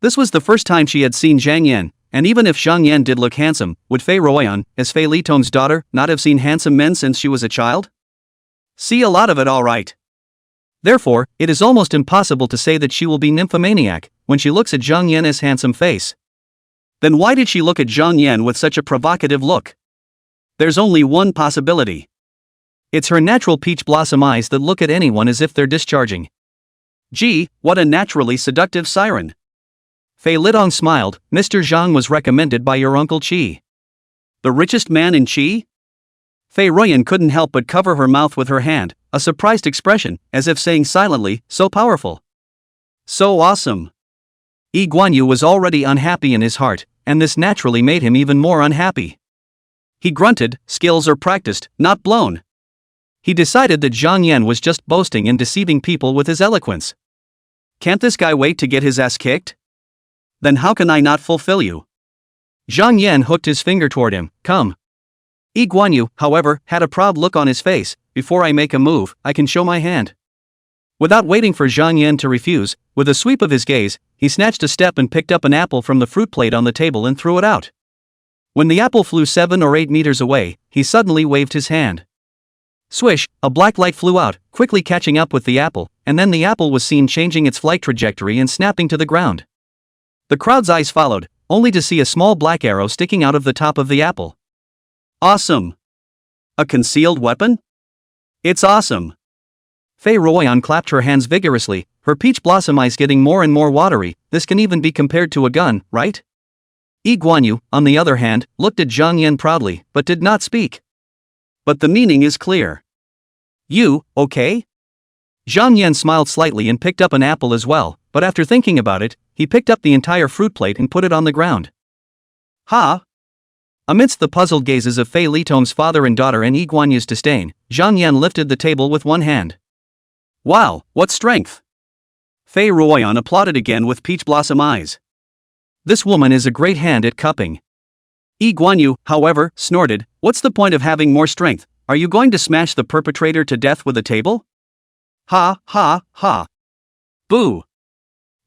This was the first time she had seen Zhang Yan. And even if Zhang Yan did look handsome, would Fei Ruoyan, as Fei Litong's daughter, not have seen handsome men since she was a child? See a lot of it all right. Therefore, it is almost impossible to say that she will be nymphomaniac when she looks at Zhang Yan's handsome face. Then why did she look at Zhang Yan with such a provocative look? There's only one possibility. It's her natural peach blossom eyes that look at anyone as if they're discharging. Gee, what a naturally seductive siren. Fei Lidong smiled. Mr. Zhang was recommended by your Uncle Qi. The richest man in Qi? Fei Ruoyan couldn't help but cover her mouth with her hand, a surprised expression, as if saying silently, so powerful. So awesome. Yi Guanyu was already unhappy in his heart, and this naturally made him even more unhappy. He grunted, skills are practiced, not blown. He decided that Zhang Yan was just boasting and deceiving people with his eloquence. Can't this guy wait to get his ass kicked? Then how can I not fulfill you? Zhang Yan hooked his finger toward him, come. Yi Guanyu, however, had a proud look on his face. Before I make a move, I can show my hand. Without waiting for Zhang Yan to refuse, with a sweep of his gaze, he snatched a step and picked up an apple from the fruit plate on the table and threw it out. When the apple flew 7 or 8 meters away, he suddenly waved his hand. Swish, a black light flew out, quickly catching up with the apple, and then the apple was seen changing its flight trajectory and snapping to the ground. The crowd's eyes followed, only to see a small black arrow sticking out of the top of the apple. Awesome! A concealed weapon? It's awesome! Fei Ruoyan clapped her hands vigorously, her peach blossom eyes getting more and more watery. This can even be compared to a gun, right? Yi Guanyu, on the other hand, looked at Zhang Yan proudly, but did not speak. But the meaning is clear. You, okay? Zhang Yan smiled slightly and picked up an apple as well, but after thinking about it, he picked up the entire fruit plate and put it on the ground. Ha! Amidst the puzzled gazes of Fei Litong's father and daughter and Yi Guanyu's disdain, Zhang Yan lifted the table with one hand. Wow, what strength! Fei Ruoyan applauded again with peach blossom eyes. This woman is a great hand at cupping. Yi Guanyu, however, snorted, what's the point of having more strength? Are you going to smash the perpetrator to death with a table? Ha, ha, ha. Boo!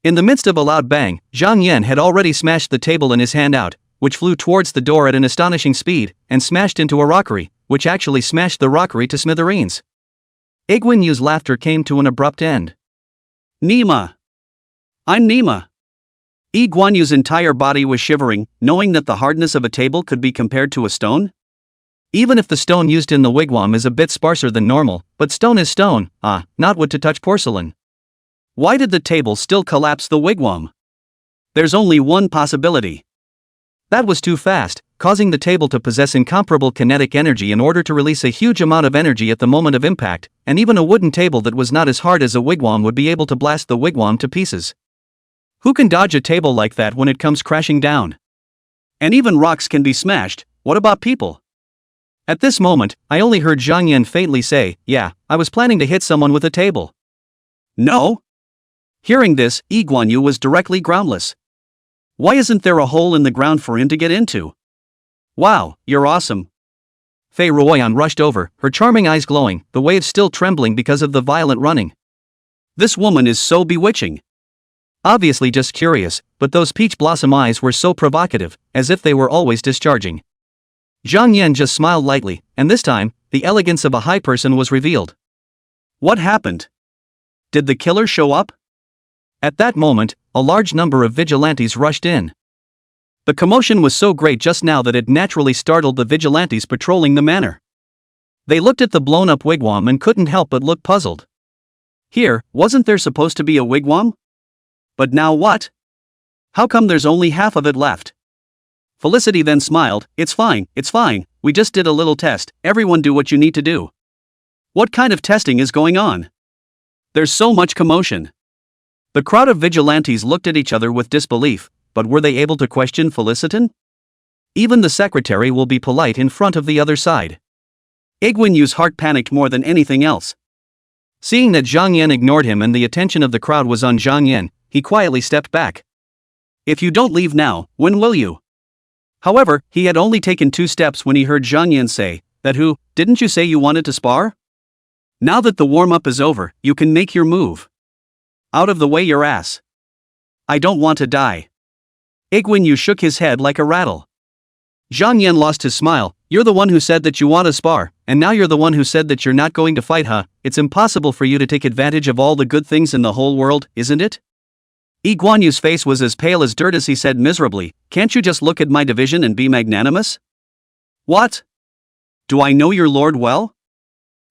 In the midst of a loud bang, Zhang Yan had already smashed the table in his hand out, which flew towards the door at an astonishing speed, and smashed into a rockery, which actually smashed the rockery to smithereens. Guanyu's laughter came to an abrupt end. Nima! I'm Nima! Yi Guanyu's entire body was shivering, knowing that the hardness of a table could be compared to a stone. Even if the stone used in the wigwam is a bit sparser than normal, but stone is stone, not wood to touch porcelain. Why did the table still collapse the wigwam? There's only one possibility. That was too fast, causing the table to possess incomparable kinetic energy in order to release a huge amount of energy at the moment of impact, and even a wooden table that was not as hard as a wigwam would be able to blast the wigwam to pieces. Who can dodge a table like that when it comes crashing down? And even rocks can be smashed, what about people? At this moment, I only heard Zhang Yan faintly say, yeah, I was planning to hit someone with a table. No? Hearing this, Yi Guanyu was directly groundless. Why isn't there a hole in the ground for him to get into? Wow, you're awesome. Fei Ruoyan rushed over, her charming eyes glowing, the waves still trembling because of the violent running. This woman is so bewitching. Obviously just curious, but those peach blossom eyes were so provocative, as if they were always discharging. Zhang Yan just smiled lightly, and this time, the elegance of a high person was revealed. What happened? Did the killer show up? At that moment, a large number of vigilantes rushed in. The commotion was so great just now that it naturally startled the vigilantes patrolling the manor. They looked at the blown-up wigwam and couldn't help but look puzzled. Here, wasn't there supposed to be a wigwam? But now what? How come there's only half of it left? Felicity then smiled, it's fine, we just did a little test, everyone do what you need to do. What kind of testing is going on? There's so much commotion. The crowd of vigilantes looked at each other with disbelief, but were they able to question Felicitan? Even the secretary will be polite in front of the other side. Guanyu's heart panicked more than anything else. Seeing that Zhang Yan ignored him and the attention of the crowd was on Zhang Yan, he quietly stepped back. If you don't leave now, when will you? However, he had only taken 2 steps when he heard Zhang Yan say, that who, didn't you say you wanted to spar? Now that the warm-up is over, you can make your move. Out of the way your ass. I don't want to die. Guanyu shook his head like a rattle. Zhang Yan lost his smile, you're the one who said that you want to spar, and now you're the one who said that you're not going to fight, huh? It's impossible for you to take advantage of all the good things in the whole world, isn't it? Guanyu's face was as pale as dirt as he said miserably, can't you just look at my division and be magnanimous? What? Do I know your lord well?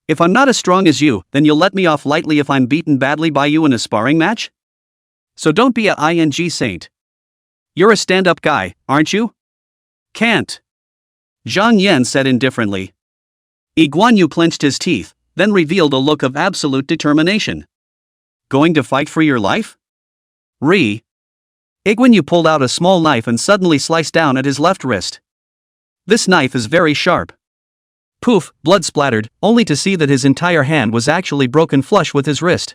If I'm not as strong as you, then you'll let me off lightly if I'm beaten badly by you in a sparring match? So don't be a ing saint. You're a stand-up guy, aren't you? Can't. Zhang Yan said indifferently. Guanyu clenched his teeth, then revealed a look of absolute determination. Going to fight for your life? Guanyu pulled out a small knife and suddenly sliced down at his left wrist. This knife is very sharp. Poof, blood splattered, only to see that his entire hand was actually broken flush with his wrist.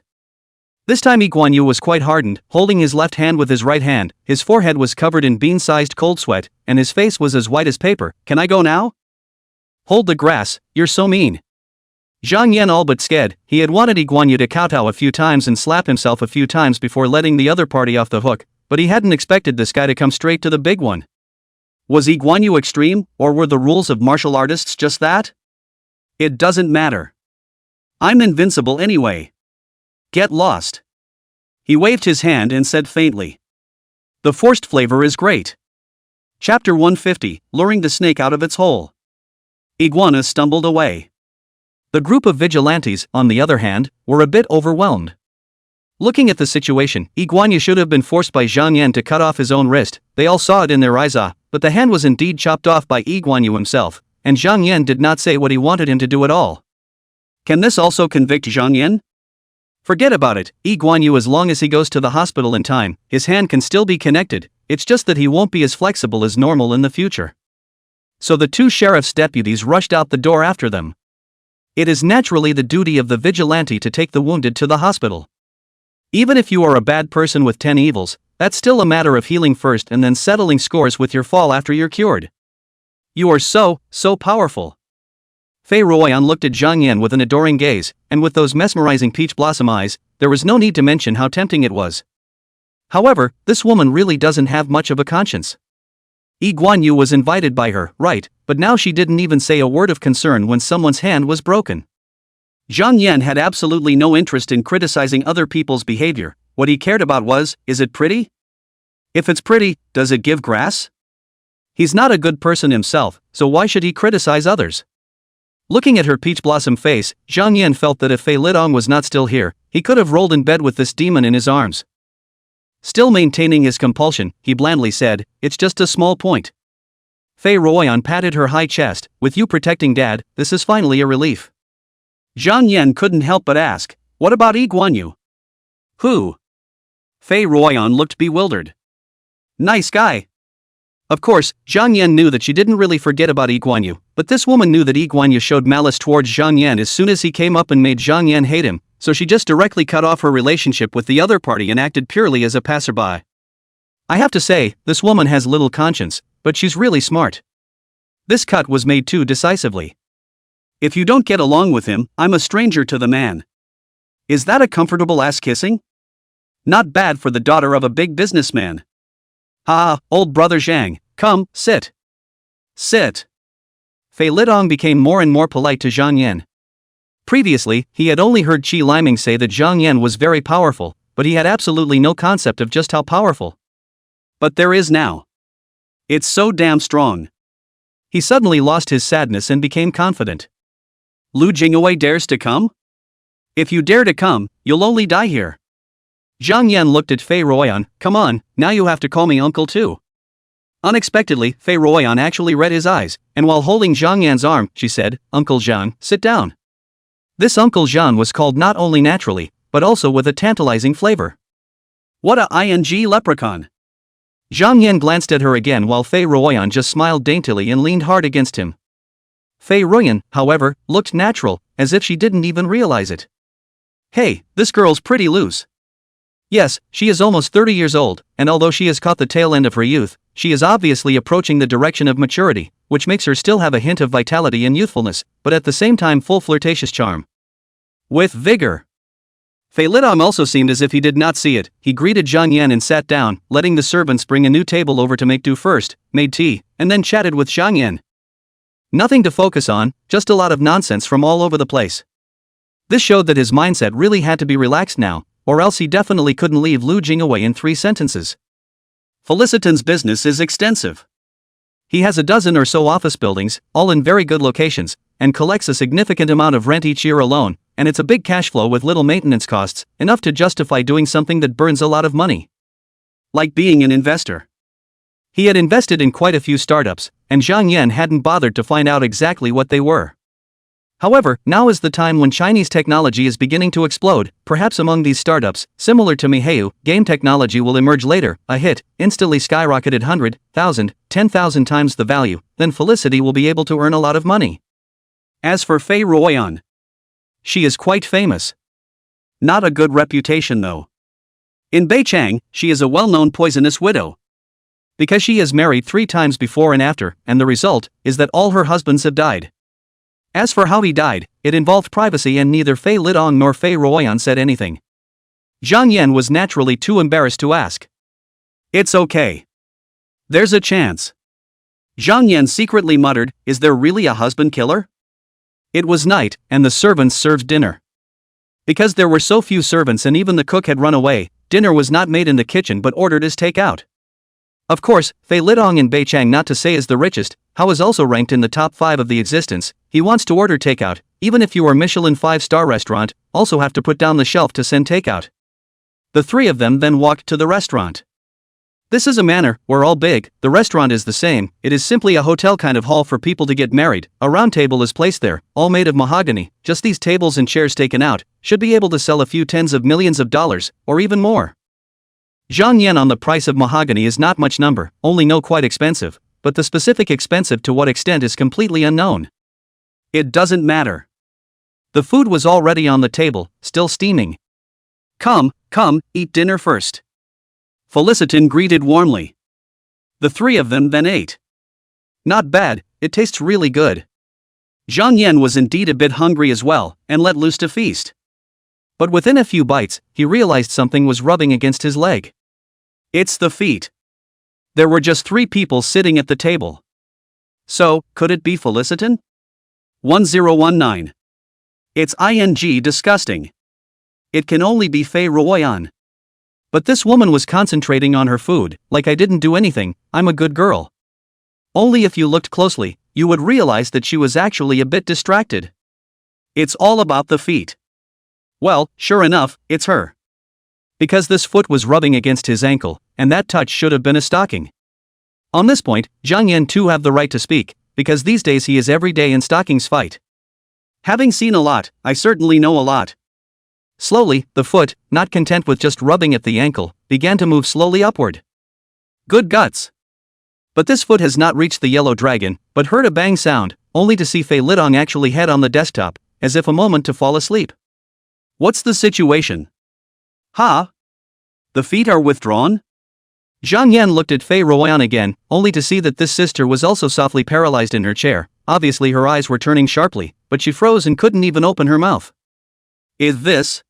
This time Guanyu was quite hardened, holding his left hand with his right hand, his forehead was covered in bean-sized cold sweat, and his face was as white as paper. Can I go now? Hold the grass, you're so mean. Zhang Yan all but scared, he had wanted Guanyu to kowtow a few times and slap himself a few times before letting the other party off the hook, but he hadn't expected this guy to come straight to the big one. Was Guanyu extreme, or were the rules of martial artists just that? It doesn't matter. I'm invincible anyway. Get lost. He waved his hand and said faintly. The forced flavor is great. Chapter 150, Luring the Snake Out of Its Hole. Iguana stumbled away. The group of vigilantes, on the other hand, were a bit overwhelmed. Looking at the situation, Guanyu should have been forced by Zhang Yan to cut off his own wrist, they all saw it in their eyes, but the hand was indeed chopped off by Guanyu himself, and Zhang Yan did not say what he wanted him to do at all. Can this also convict Zhang Yan? Forget about it, Yi Guanyu. As long as he goes to the hospital in time, his hand can still be connected, it's just that he won't be as flexible as normal in the future. So the two sheriff's deputies rushed out the door after them. It is naturally the duty of the vigilante to take the wounded to the hospital. Even if you are a bad person with 10 evils, that's still a matter of healing first and then settling scores with your fall after you're cured. You are so powerful. Fei Ruoyan looked at Zhang Yan with an adoring gaze, and with those mesmerizing peach blossom eyes, there was no need to mention how tempting it was. However, this woman really doesn't have much of a conscience. Yi Guanyu was invited by her, right, but now she didn't even say a word of concern when someone's hand was broken. Zhang Yan had absolutely no interest in criticizing other people's behavior. What he cared about was, is it pretty? If it's pretty, does it give grass? He's not a good person himself, so why should he criticize others? Looking at her peach blossom face, Zhang Yan felt that if Fei Lidong was not still here, he could have rolled in bed with this demon in his arms. Still maintaining his compulsion, he blandly said, "It's just a small point." Fei Ruoyan patted her high chest, "With you protecting Dad, this is finally a relief." Zhang Yan couldn't help but ask, "What about Yi Guanyu?" "Who?" Fei Ruoyan looked bewildered. "Nice guy." Of course, Zhang Yan knew that she didn't really forget about Yi Guanyu, but this woman knew that Yi Guanyu showed malice towards Zhang Yan as soon as he came up and made Zhang Yan hate him, so she just directly cut off her relationship with the other party and acted purely as a passerby. I have to say, this woman has little conscience, but she's really smart. This cut was made too decisively. "If you don't get along with him, I'm a stranger to the man." Is that a comfortable ass kissing? Not bad for the daughter of a big businessman. "Ah, old brother Zhang, come, sit. Sit." Fei Lidong became more and more polite to Zhang Yan. Previously, he had only heard Qi Liming say that Zhang Yan was very powerful, but he had absolutely no concept of just how powerful. But there is now. It's so damn strong. He suddenly lost his sadness and became confident. "Lu Jingwei dares to come? If you dare to come, you'll only die here." Zhang Yan looked at Fei Ruoyan. "Come on, now you have to call me uncle too." Unexpectedly, Fei Ruoyan actually read his eyes, and while holding Zhang Yan's arm, she said, "Uncle Zhang, sit down." This Uncle Zhang was called not only naturally, but also with a tantalizing flavor. What a ing leprechaun. Zhang Yan glanced at her again while Fei Ruoyan just smiled daintily and leaned hard against him. Fei Ruoyan, however, looked natural, as if she didn't even realize it. "Hey, this girl's pretty loose." Yes, she is almost 30 years old, and although she has caught the tail end of her youth, she is obviously approaching the direction of maturity, which makes her still have a hint of vitality and youthfulness, but at the same time full flirtatious charm. With vigor. Fei Lidong also seemed as if he did not see it. He greeted Zhang Yan and sat down, letting the servants bring a new table over to make do first, made tea, and then chatted with Zhang Yan. Nothing to focus on, just a lot of nonsense from all over the place. This showed that his mindset really had to be relaxed now, or else he definitely couldn't leave Lu Jingwei in 3 sentences. Felicitan's business is extensive. He has a dozen or so office buildings, all in very good locations, and collects a significant amount of rent each year alone, and it's a big cash flow with little maintenance costs, enough to justify doing something that burns a lot of money. Like being an investor. He had invested in quite a few startups, and Zhang Yan hadn't bothered to find out exactly what they were. However, now is the time when Chinese technology is beginning to explode. Perhaps among these startups, similar to Miheu, game technology will emerge later, a hit, instantly skyrocketed 100,000, 10,000 times the value, then Felicity will be able to earn a lot of money. As for Fei Ruoyan, she is quite famous. Not a good reputation though. In Beichang, she is a well-known poisonous widow. Because she has married 3 times before and after, and the result is that all her husbands have died. As for how he died, it involved privacy and neither Fei Lidong nor Fei Ruoyan said anything. Zhang Yan was naturally too embarrassed to ask. "It's okay. There's a chance." Zhang Yan secretly muttered, "Is there really a husband killer?" It was night, and the servants served dinner. Because there were so few servants and even the cook had run away, dinner was not made in the kitchen but ordered as takeout. Of course, Fei Lidong in Beichang, not to say is the richest, How is also ranked in the top 5 of the existence. He wants to order takeout, even if you are Michelin 5-star restaurant, also have to put down the shelf to send takeout. The 3 of them then walked to the restaurant. This is a manor, we're all big, the restaurant is the same, it is simply a hotel kind of hall for people to get married, a round table is placed there, all made of mahogany, just these tables and chairs taken out, should be able to sell a few tens of millions of dollars, or even more. Zhang Yan on the price of mahogany is not much number, only know quite expensive, but the specific expensive to what extent is completely unknown. It doesn't matter. The food was already on the table, still steaming. Come, eat dinner first. Felicitan greeted warmly. The three of them then ate. Not bad, it tastes really good. Zhang Yan was indeed a bit hungry as well, and let loose to feast. But within a few bites, he realized something was rubbing against his leg. It's the feet. There were just 3 people sitting at the table. So, could it be Felicitan? 1019. It's disgusting. It can only be Fei Ruoyan. But this woman was concentrating on her food, like I didn't do anything, I'm a good girl. Only if you looked closely, you would realize that she was actually a bit distracted. It's all about the feet. Well, sure enough, it's her. Because this foot was rubbing against his ankle, and that touch should have been a stocking. On this point, Zhang Yan too have the right to speak, because these days he is every day in stockings fight. Having seen a lot, I certainly know a lot. Slowly, the foot, not content with just rubbing at the ankle, began to move slowly upward. Good guts. But this foot has not reached the yellow dragon, but heard a bang sound, only to see Fei Lidong actually head on the desktop, as if a moment to fall asleep. What's the situation? The feet are withdrawn? Zhang Yan looked at Fei Ruoyan again, only to see that this sister was also softly paralyzed in her chair. Obviously her eyes were turning sharply, but she froze and couldn't even open her mouth. Is this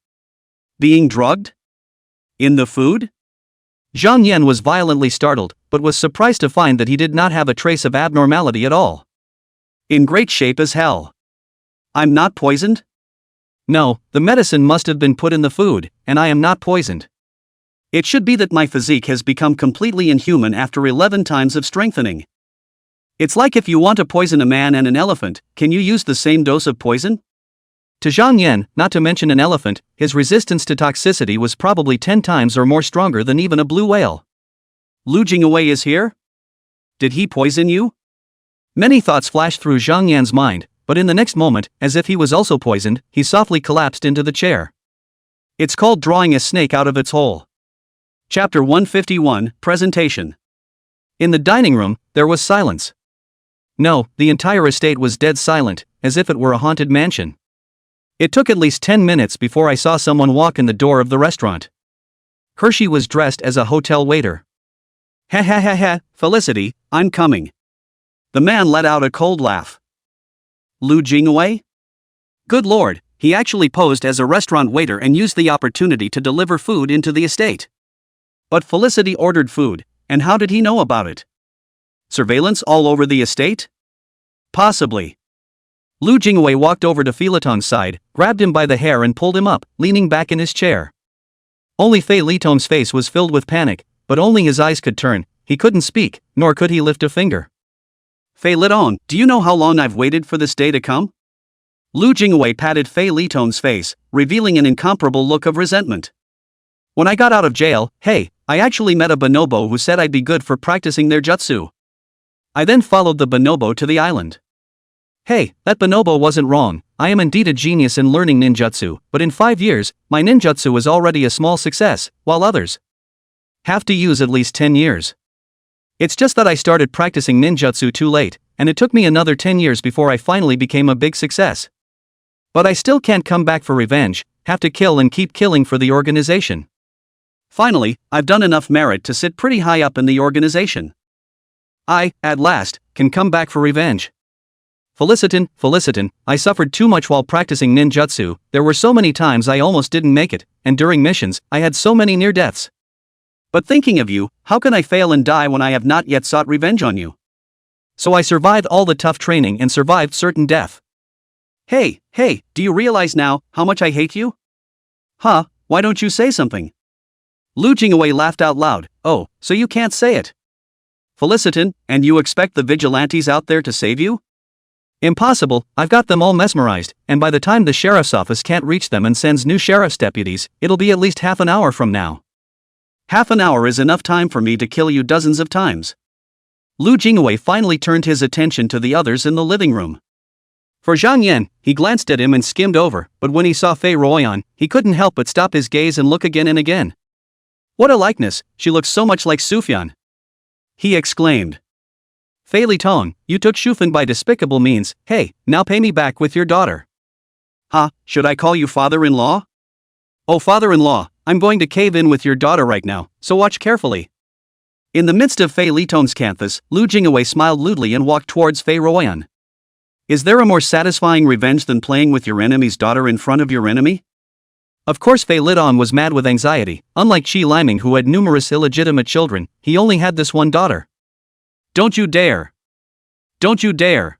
being drugged? In the food? Zhang Yan was violently startled, but was surprised to find that he did not have a trace of abnormality at all. In great shape as hell. I'm not poisoned? No, the medicine must have been put in the food, and I am not poisoned. It should be that my physique has become completely inhuman after 11 times of strengthening. It's like if you want to poison a man and an elephant, can you use the same dose of poison? To Zhang Yan, not to mention an elephant, his resistance to toxicity was probably 10 times or more stronger than even a blue whale. Lu Jingwei is here? Did he poison you? Many thoughts flashed through Zhang Yan's mind, but in the next moment, as if he was also poisoned, he softly collapsed into the chair. It's called drawing a snake out of its hole. Chapter 151, Presentation. In the dining room, there was silence. No, the entire estate was dead silent, as if it were a haunted mansion. It took at least 10 minutes before I saw someone walk in the door of the restaurant. Hershey was dressed as a hotel waiter. Ha, Felicity, I'm coming. The man let out a cold laugh. Lu Jingwei? Good lord, he actually posed as a restaurant waiter and used the opportunity to deliver food into the estate. But Felicity ordered food, and how did he know about it? Surveillance all over the estate? Possibly. Lu Jingwei walked over to Felitong's side, grabbed him by the hair and pulled him up, leaning back in his chair. Only Fei Litong's face was filled with panic, but only his eyes could turn, he couldn't speak, nor could he lift a finger. Fei Litong, do you know how long I've waited for this day to come? Lu Jingwei patted Fei Litong's face, revealing an incomparable look of resentment. When I got out of jail, hey, I actually met a bonobo who said I'd be good for practicing their jutsu. I then followed the bonobo to the island. Hey, that bonobo wasn't wrong, I am indeed a genius in learning ninjutsu, but in 5 years, my ninjutsu is already a small success, while others have to use at least 10 years. It's just that I started practicing ninjutsu too late, and it took me another 10 years before I finally became a big success. But I still can't come back for revenge, have to kill and keep killing for the organization. Finally, I've done enough merit to sit pretty high up in the organization. I, at last, can come back for revenge. Felicitan, I suffered too much while practicing ninjutsu, there were so many times I almost didn't make it, and during missions, I had so many near deaths. But thinking of you, how can I fail and die when I have not yet sought revenge on you? So I survived all the tough training and survived certain death. Hey, do you realize now, how much I hate you? Why don't you say something? Lu Jingwei laughed out loud, oh, so you can't say it. Felicitan, and you expect the vigilantes out there to save you? Impossible, I've got them all mesmerized, and by the time the sheriff's office can't reach them and sends new sheriff's deputies, it'll be at least half an hour from now. Half an hour is enough time for me to kill you dozens of times. Lu Jingwei finally turned his attention to the others in the living room. For Zhang Yan, he glanced at him and skimmed over, but when he saw Fei Ruoyan, he couldn't help but stop his gaze and look again and again. What a likeness, she looks so much like Sufyan. He exclaimed. Fei Litong, you took Shufan by despicable means, hey, now pay me back with your daughter. Should I call you father-in-law? Oh father-in-law, I'm going to cave in with your daughter right now, so watch carefully. In the midst of Fei Litong's canthus, Lu Jingwei smiled lewdly and walked towards Fei Ruoyan. Is there a more satisfying revenge than playing with your enemy's daughter in front of your enemy? Of course Fei Litong was mad with anxiety. Unlike Qi Liming who had numerous illegitimate children, he only had this one daughter. Don't you dare! Don't you dare!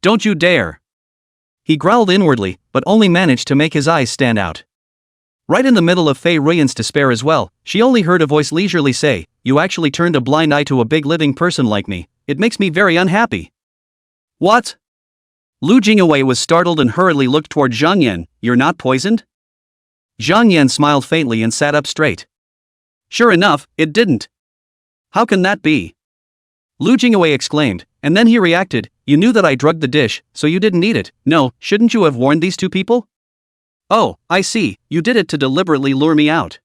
Don't you dare! He growled inwardly, but only managed to make his eyes stand out. Right in the middle of Fei Ruoyan's despair as well, she only heard a voice leisurely say, You actually turned a blind eye to a big living person like me. It makes me very unhappy. What? Lu Jingwei was startled and hurriedly looked toward Zhang Yan. You're not poisoned? Zhang Yan smiled faintly and sat up straight. Sure enough, it didn't. How can that be? Lu Jingwei exclaimed, and then he reacted, You knew that I drugged the dish, so you didn't eat it. No, shouldn't you have warned these two people? Oh, I see, you did it to deliberately lure me out.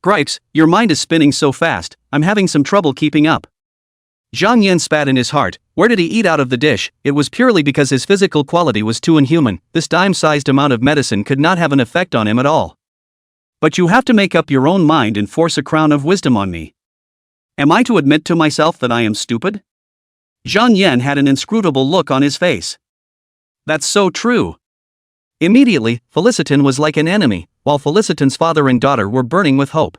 Gripes, your mind is spinning so fast, I'm having some trouble keeping up. Zhang Yan spat in his heart. Where did he eat out of the dish? It was purely because his physical quality was too inhuman. This dime-sized amount of medicine could not have an effect on him at all. But you have to make up your own mind and force a crown of wisdom on me. Am I to admit to myself that I am stupid? Zhang Yan had an inscrutable look on his face. That's so true. Immediately, Felicitan was like an enemy, while Felicitan's father and daughter were burning with hope.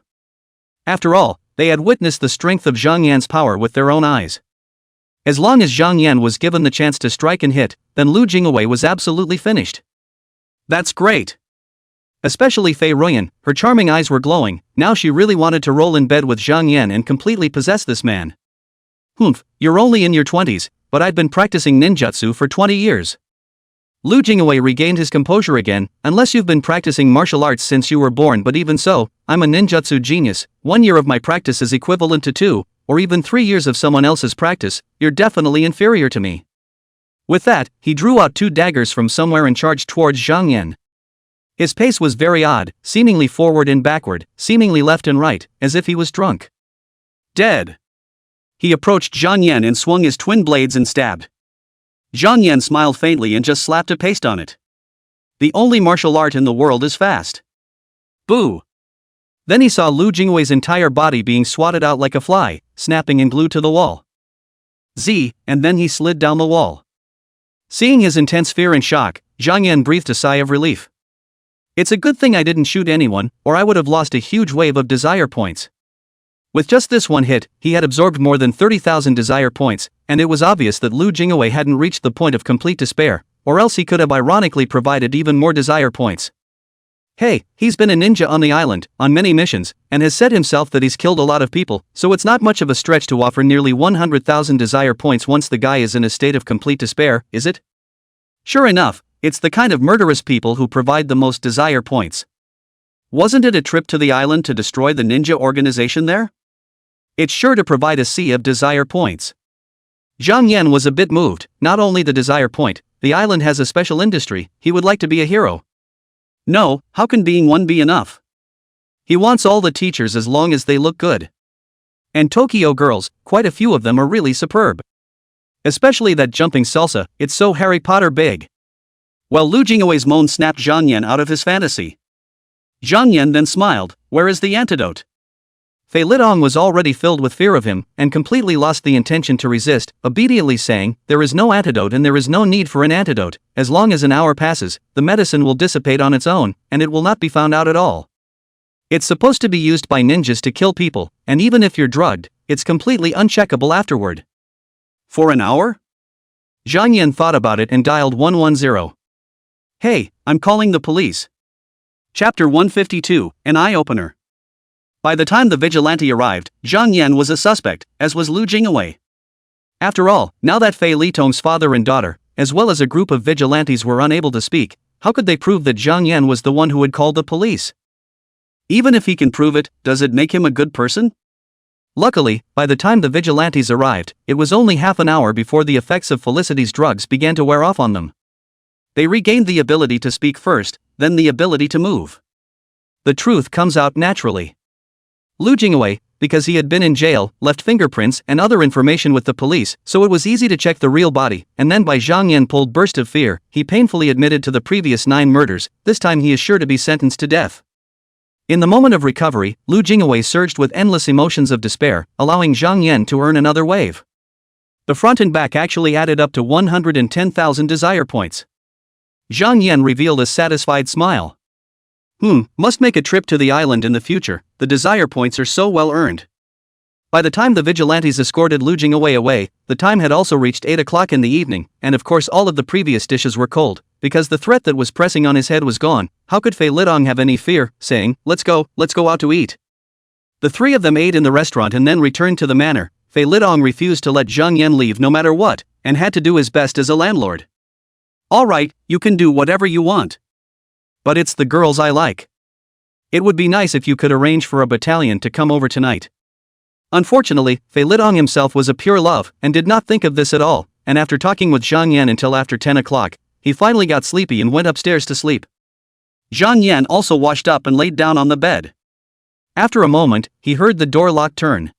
After all, they had witnessed the strength of Zhang Yan's power with their own eyes. As long as Zhang Yan was given the chance to strike and hit, then Lu Jingwei was absolutely finished. That's great. Especially Fei Ruoyan, her charming eyes were glowing. Now she really wanted to roll in bed with Zhang Yan and completely possess this man. Humph, you're only in your 20s, but I've been practicing ninjutsu for 20 years. Lu Jingwei regained his composure again. Unless you've been practicing martial arts since you were born, but even so, I'm a ninjutsu genius. 1 year of my practice is equivalent to 2, or even 3 years of someone else's practice. You're definitely inferior to me. With that, he drew out 2 daggers from somewhere and charged towards Zhang Yan. His pace was very odd, seemingly forward and backward, seemingly left and right, as if he was drunk. Dead. He approached Zhang Yan and swung his twin blades and stabbed. Zhang Yan smiled faintly and just slapped a paste on it. The only martial art in the world is fast. Boo! Then he saw Lu Jingwei's entire body being swatted out like a fly, snapping and glued to the wall. And then he slid down the wall. Seeing his intense fear and shock, Zhang Yan breathed a sigh of relief. It's a good thing I didn't shoot anyone, or I would have lost a huge wave of desire points. With just this one hit, he had absorbed more than 30,000 desire points, and it was obvious that Lu Jingwei hadn't reached the point of complete despair, or else he could have ironically provided even more desire points. Hey, he's been a ninja on the island, on many missions, and has said himself that he's killed a lot of people, so it's not much of a stretch to offer nearly 100,000 desire points once the guy is in a state of complete despair, is it? Sure enough, it's the kind of murderous people who provide the most desire points. Wasn't it a trip to the island to destroy the ninja organization there? It's sure to provide a sea of desire points. Zhang Yan was a bit moved. Not only the desire point, the island has a special industry. He would like to be a hero. No, how can being one be enough? He wants all the teachers as long as they look good. And Tokyo girls, quite a few of them are really superb. Especially that jumping salsa, it's so Harry Potter big. Well, Lu Jingwei's moan snapped Zhang Yan out of his fantasy. Zhang Yan then smiled. Where is the antidote? Fei Litong was already filled with fear of him, and completely lost the intention to resist, obediently saying, There is no antidote and there is no need for an antidote. As long as an hour passes, the medicine will dissipate on its own, and it will not be found out at all. It's supposed to be used by ninjas to kill people, and even if you're drugged, it's completely uncheckable afterward. For an hour? Zhang Yan thought about it and dialed 110. Hey, I'm calling the police. Chapter 152, an eye-opener. By the time the vigilante arrived, Zhang Yan was a suspect, as was Lu Jingwei. After all, now that Fei Litong's father and daughter, as well as a group of vigilantes were unable to speak, how could they prove that Zhang Yan was the one who had called the police? Even if he can prove it, does it make him a good person? Luckily, by the time the vigilantes arrived, it was only half an hour before the effects of Felicity's drugs began to wear off on them. They regained the ability to speak first, then the ability to move. The truth comes out naturally. Lu Jingwei, because he had been in jail, left fingerprints and other information with the police, so it was easy to check the real body, and then by Zhang Yan pulled burst of fear, he painfully admitted to the previous 9 murders. This time he is sure to be sentenced to death. In the moment of recovery, Lu Jingwei surged with endless emotions of despair, allowing Zhang Yan to earn another wave. The front and back actually added up to 110,000 desire points. Zhang Yan revealed a satisfied smile. Must make a trip to the island in the future, the desire points are so well earned. By the time the vigilantes escorted Lu Jingwei away, the time had also reached 8 o'clock in the evening, and of course all of the previous dishes were cold. Because the threat that was pressing on his head was gone, how could Fei Lidong have any fear, saying, let's go out to eat. The 3 of them ate in the restaurant and then returned to the manor. Fei Lidong refused to let Zhang Yan leave no matter what, and had to do his best as a landlord. Alright, you can do whatever you want. But it's the girls I like. It would be nice if you could arrange for a battalion to come over tonight. Unfortunately, Fei Lidong himself was a pure love, and did not think of this at all, and after talking with Zhang Yan until after 10 o'clock, he finally got sleepy and went upstairs to sleep. Zhang Yan also washed up and laid down on the bed. After a moment, he heard the door lock turn.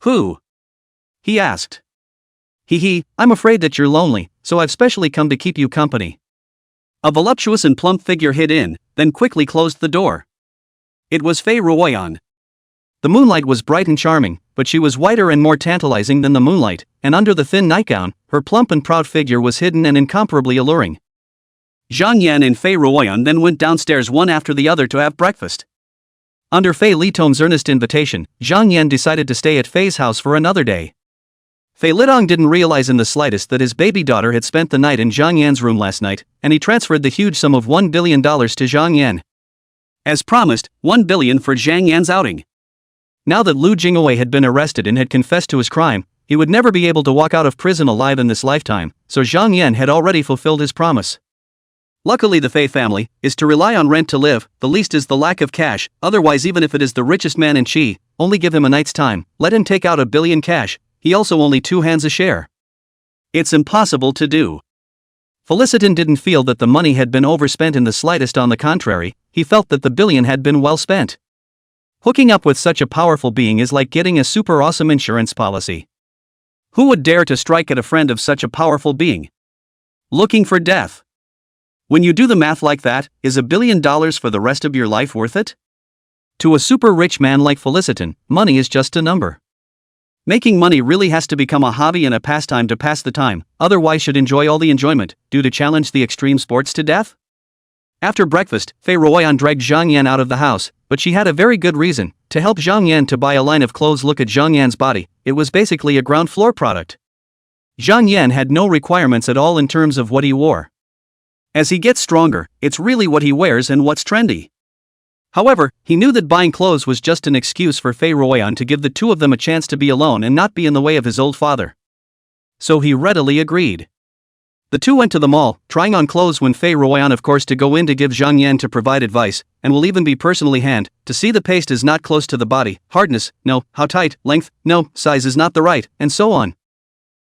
Who? He asked. I'm afraid that you're lonely, so I've specially come to keep you company. A voluptuous and plump figure hid in, then quickly closed the door. It was Fei Ruoyan. The moonlight was bright and charming, but she was whiter and more tantalizing than the moonlight, and under the thin nightgown, her plump and proud figure was hidden and incomparably alluring. Zhang Yan and Fei Ruoyan then went downstairs one after the other to have breakfast. Under Fei Litong's earnest invitation, Zhang Yan decided to stay at Fei's house for another day. Fei Lidong didn't realize in the slightest that his baby daughter had spent the night in Zhang Yan's room last night, and he transferred the huge sum of $1 billion to Zhang Yan. As promised, $1 billion for Zhang Yan's outing. Now that Lu Jingwei had been arrested and had confessed to his crime, he would never be able to walk out of prison alive in this lifetime, so Zhang Yan had already fulfilled his promise. Luckily the Fei family is to rely on rent to live, the least is the lack of cash, otherwise even if it is the richest man in Qi, only give him a night's time, let him take out $1 billion cash, he also only 2 hands a share. It's impossible to do. Felicitan didn't feel that the money had been overspent in the slightest, on the contrary, he felt that the billion had been well spent. Hooking up with such a powerful being is like getting a super awesome insurance policy. Who would dare to strike at a friend of such a powerful being? Looking for death. When you do the math like that, is $1 billion for the rest of your life worth it? To a super rich man like Felicitan, money is just a number. Making money really has to become a hobby and a pastime to pass the time, otherwise should enjoy all the enjoyment, due to challenge the extreme sports to death? After breakfast, Fei Ruoyan dragged Zhang Yan out of the house, but she had a very good reason, to help Zhang Yan to buy a line of clothes. Look at Zhang Yan's body, it was basically a ground floor product. Zhang Yan had no requirements at all in terms of what he wore. As he gets stronger, it's really what he wears and what's trendy. However, he knew that buying clothes was just an excuse for Fei Ruoyan to give the 2 of them a chance to be alone and not be in the way of his old father. So he readily agreed. The 2 went to the mall, trying on clothes when Fei Ruoyan of course to go in to give Zhang Yan to provide advice, and will even be personally hand, to see the paste is not close to the body, hardness, no, how tight, length, no, size is not the right, and so on.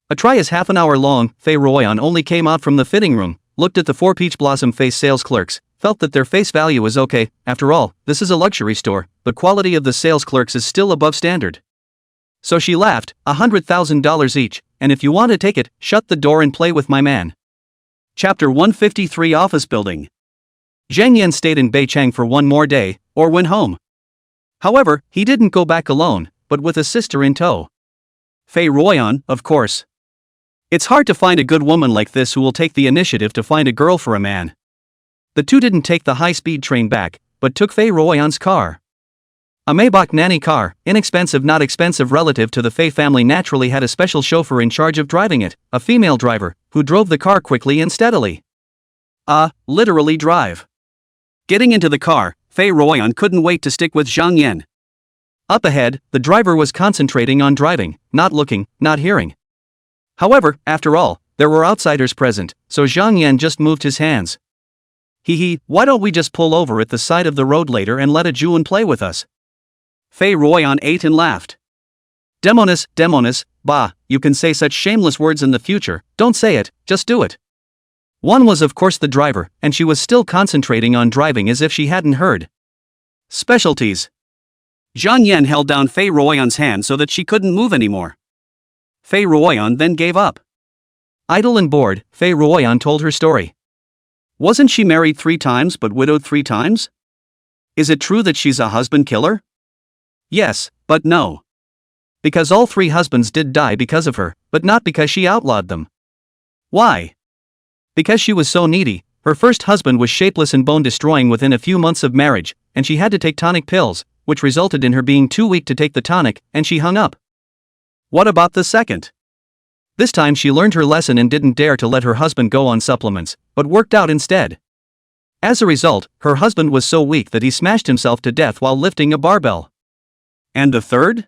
A try is half an hour long. Fei Ruoyan only came out from the fitting room, looked at the 4 peach blossom face sales clerks, felt that their face value was okay, after all, this is a luxury store, but quality of the sales clerks is still above standard. So she laughed, $100,000 each, and if you want to take it, shut the door and play with my man. Chapter 153 Office Building. Zhang Yan stayed in Beichang for 1 more day, or went home. However, he didn't go back alone, but with a sister in tow. Fei Ruoyan, of course. It's hard to find a good woman like this who will take the initiative to find a girl for a man. The 2 didn't take the high-speed train back, but took Fei Ruoyan's car. A Maybach nanny car, inexpensive not expensive relative to the Fei family, naturally had a special chauffeur in charge of driving it, a female driver, who drove the car quickly and steadily. Literally drive. Getting into the car, Fei Ruoyan couldn't wait to stick with Zhang Yan. Up ahead, the driver was concentrating on driving, not looking, not hearing. However, after all, there were outsiders present, so Zhang Yan just moved his hands. Hee, why don't we just pull over at the side of the road later and let a Juan play with us? Fei Ruoyan ate and laughed. Demonis, bah, you can say such shameless words in the future, don't say it, just do it. One was of course the driver, and she was still concentrating on driving as if she hadn't heard. Specialties. Zhang Yan held down Fei Ruoyan's hand so that she couldn't move anymore. Fei Ruoyan then gave up. Idle and bored, Fei Ruoyan told her story. Wasn't she married 3 times but widowed 3 times? Is it true that she's a husband killer? Yes, but no. Because all 3 husbands did die because of her, but not because she outlawed them. Why? Because she was so needy. Her first husband was shapeless and bone-destroying within a few months of marriage, and she had to take tonic pills, which resulted in her being too weak to take the tonic, and she hung up. What about the second? This time she learned her lesson and didn't dare to let her husband go on supplements, but worked out instead. As a result, her husband was so weak that he smashed himself to death while lifting a barbell. And the third?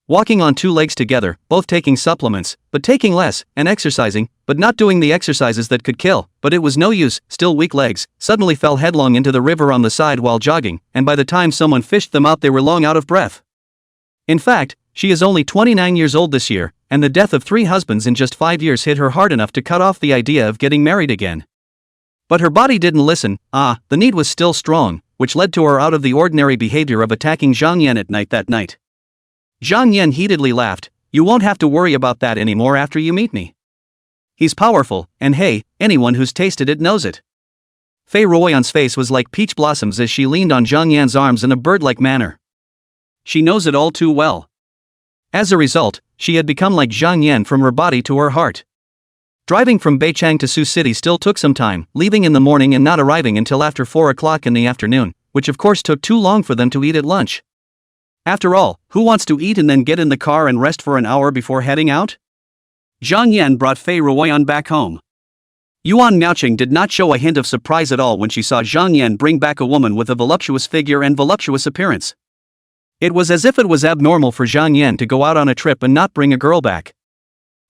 Walking on 2 legs together, both taking supplements, but taking less, and exercising, but not doing the exercises that could kill, but it was no use, still weak legs, suddenly fell headlong into the river on the side while jogging, and by the time someone fished them out they were long out of breath. In fact, she is only 29 years old this year, and the death of 3 husbands in just 5 years hit her hard enough to cut off the idea of getting married again. But her body didn't listen. The need was still strong, which led to her out-of-the-ordinary behavior of attacking Zhang Yan at night that night. Zhang Yan heatedly laughed. You won't have to worry about that anymore after you meet me. He's powerful, and hey, anyone who's tasted it knows it. Fei Ruoyan's face was like peach blossoms as she leaned on Zhang Yan's arms in a bird-like manner. She knows it all too well. As a result, she had become like Zhang Yan from her body to her heart. Driving from Beichang to Sioux City still took some time, leaving in the morning and not arriving until after 4 o'clock in the afternoon, which of course took too long for them to eat at lunch. After all, who wants to eat and then get in the car and rest for an hour before heading out? Zhang Yan brought Fei Ruoyan back home. Yuan Miaoqing did not show a hint of surprise at all when she saw Zhang Yan bring back a woman with a voluptuous figure and voluptuous appearance. It was as if it was abnormal for Zhang Yan to go out on a trip and not bring a girl back.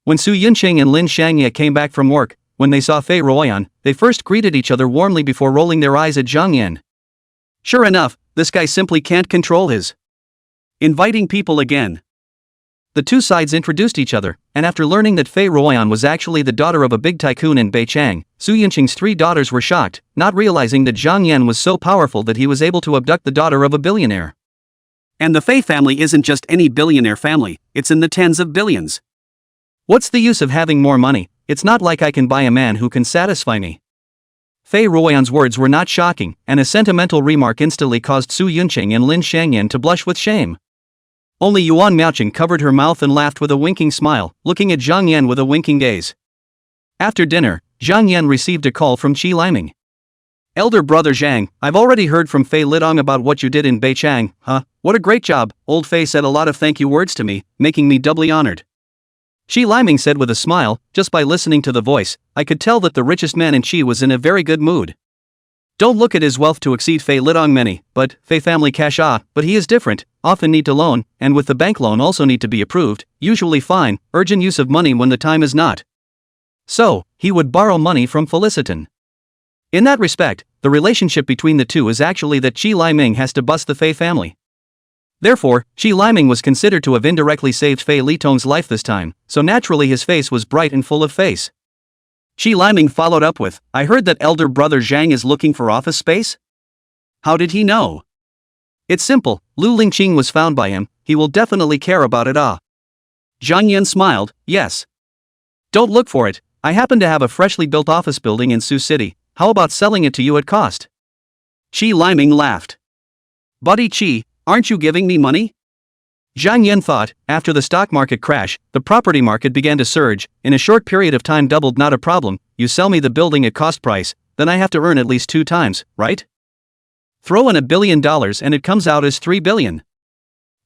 When Su Yunqing and Lin Shangye came back from work, when they saw Fei Ruoyan, they first greeted each other warmly before rolling their eyes at Zhang Yan. Sure enough, this guy simply can't control his inviting people again. The 2 sides introduced each other, and after learning that Fei Ruoyan was actually the daughter of a big tycoon in Beichang, Su Yunqing's 3 daughters were shocked, not realizing that Zhang Yan was so powerful that he was able to abduct the daughter of a billionaire. And the Fei family isn't just any billionaire family, it's in the tens of billions. What's the use of having more money? It's not like I can buy a man who can satisfy me. Fei Ruoyan's words were not shocking, and a sentimental remark instantly caused Su Yunqing and Lin Shangyan to blush with shame. Only Yuan Miaoqing covered her mouth and laughed with a winking smile, looking at Zhang Yan with a winking gaze. After dinner, Zhang Yan received a call from Qi Liming. Elder brother Zhang, I've already heard from Fei Lidong about what you did in Beichang. What a great job. Old Fei said a lot of thank you words to me, making me doubly honored. Qi Liming said with a smile. Just by listening to the voice, I could tell that the richest man in Qi was in a very good mood. Don't look at his wealth to exceed Fei Lidong many, but Fei family cash but he is different, often need to loan, and with the bank loan also need to be approved, usually fine, urgent use of money when the time is not. So, he would borrow money from Felicitan. In that respect, the relationship between the two is actually that Qi Liming has to bust the Fei family. Therefore, Qi Liming was considered to have indirectly saved Fei Litong's life this time, so naturally his face was bright and full of face. Qi Liming followed up with, I heard that elder brother Zhang is looking for office space? How did he know? It's simple, Lu Lingqing was found by him, he will definitely care about it. Zhang Yan smiled, yes. Don't look for it, I happen to have a freshly built office building in Sioux City, how about selling it to you at cost? Qi Liming laughed. Buddy Qi, aren't you giving me money? Zhang Yan thought, after the stock market crash, the property market began to surge, in a short period of time doubled. Not a problem, you sell me the building at cost price, then I have to earn at least 2 times, right? Throw in $1 billion and it comes out as 3 billion.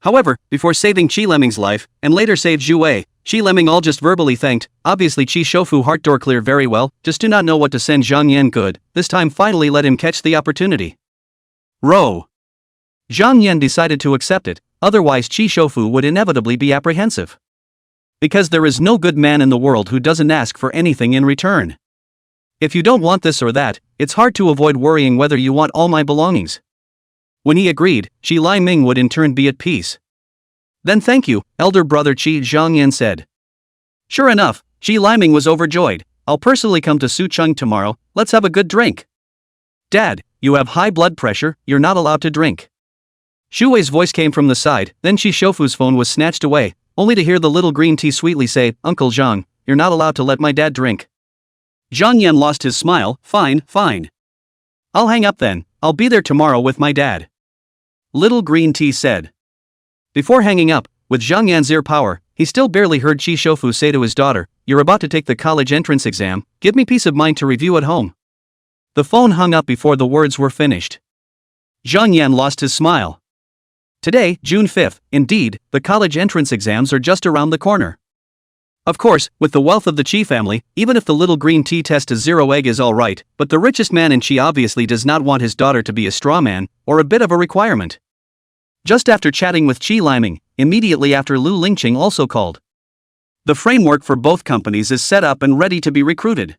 However, before saving Qi Liming's life, and later saved Zhu Wei, Qi Liming all just verbally thanked, obviously Qi Shofu heart door clear very well, just do not know what to send Zhang Yan good, this time finally let him catch the opportunity. Row. Zhang Yan decided to accept it, otherwise Qi Shofu would inevitably be apprehensive. Because there is no good man in the world who doesn't ask for anything in return. If you don't want this or that, it's hard to avoid worrying whether you want all my belongings. When he agreed, Qi Laiming would in turn be at peace. Then thank you, elder brother Qi Zhangyan said. Sure enough, Qi Laiming was overjoyed. I'll personally come to Sucheng tomorrow, let's have a good drink. Dad, you have high blood pressure, you're not allowed to drink. Shu Wei's voice came from the side, then Qi Shofu's phone was snatched away, only to hear the little green tea sweetly say, Uncle Zhang, you're not allowed to let my dad drink. Zhang Yan lost his smile, fine. I'll hang up then, I'll be there tomorrow with my dad. Little green tea said. Before hanging up, with Zhang Yan's ear power, he still barely heard Qi Shofu say to his daughter, you're about to take the college entrance exam, give me peace of mind to review at home. The phone hung up before the words were finished. Zhang Yan lost his smile. Today, June 5th, indeed, the college entrance exams are just around the corner. Of course, with the wealth of the Qi family, even if the little green tea test is 0 egg is alright, but the richest man in Qi obviously does not want his daughter to be a straw man, or a bit of a requirement. Just after chatting with Qi Laiming, immediately after Lu Lingqing also called. The framework for both companies is set up and ready to be recruited.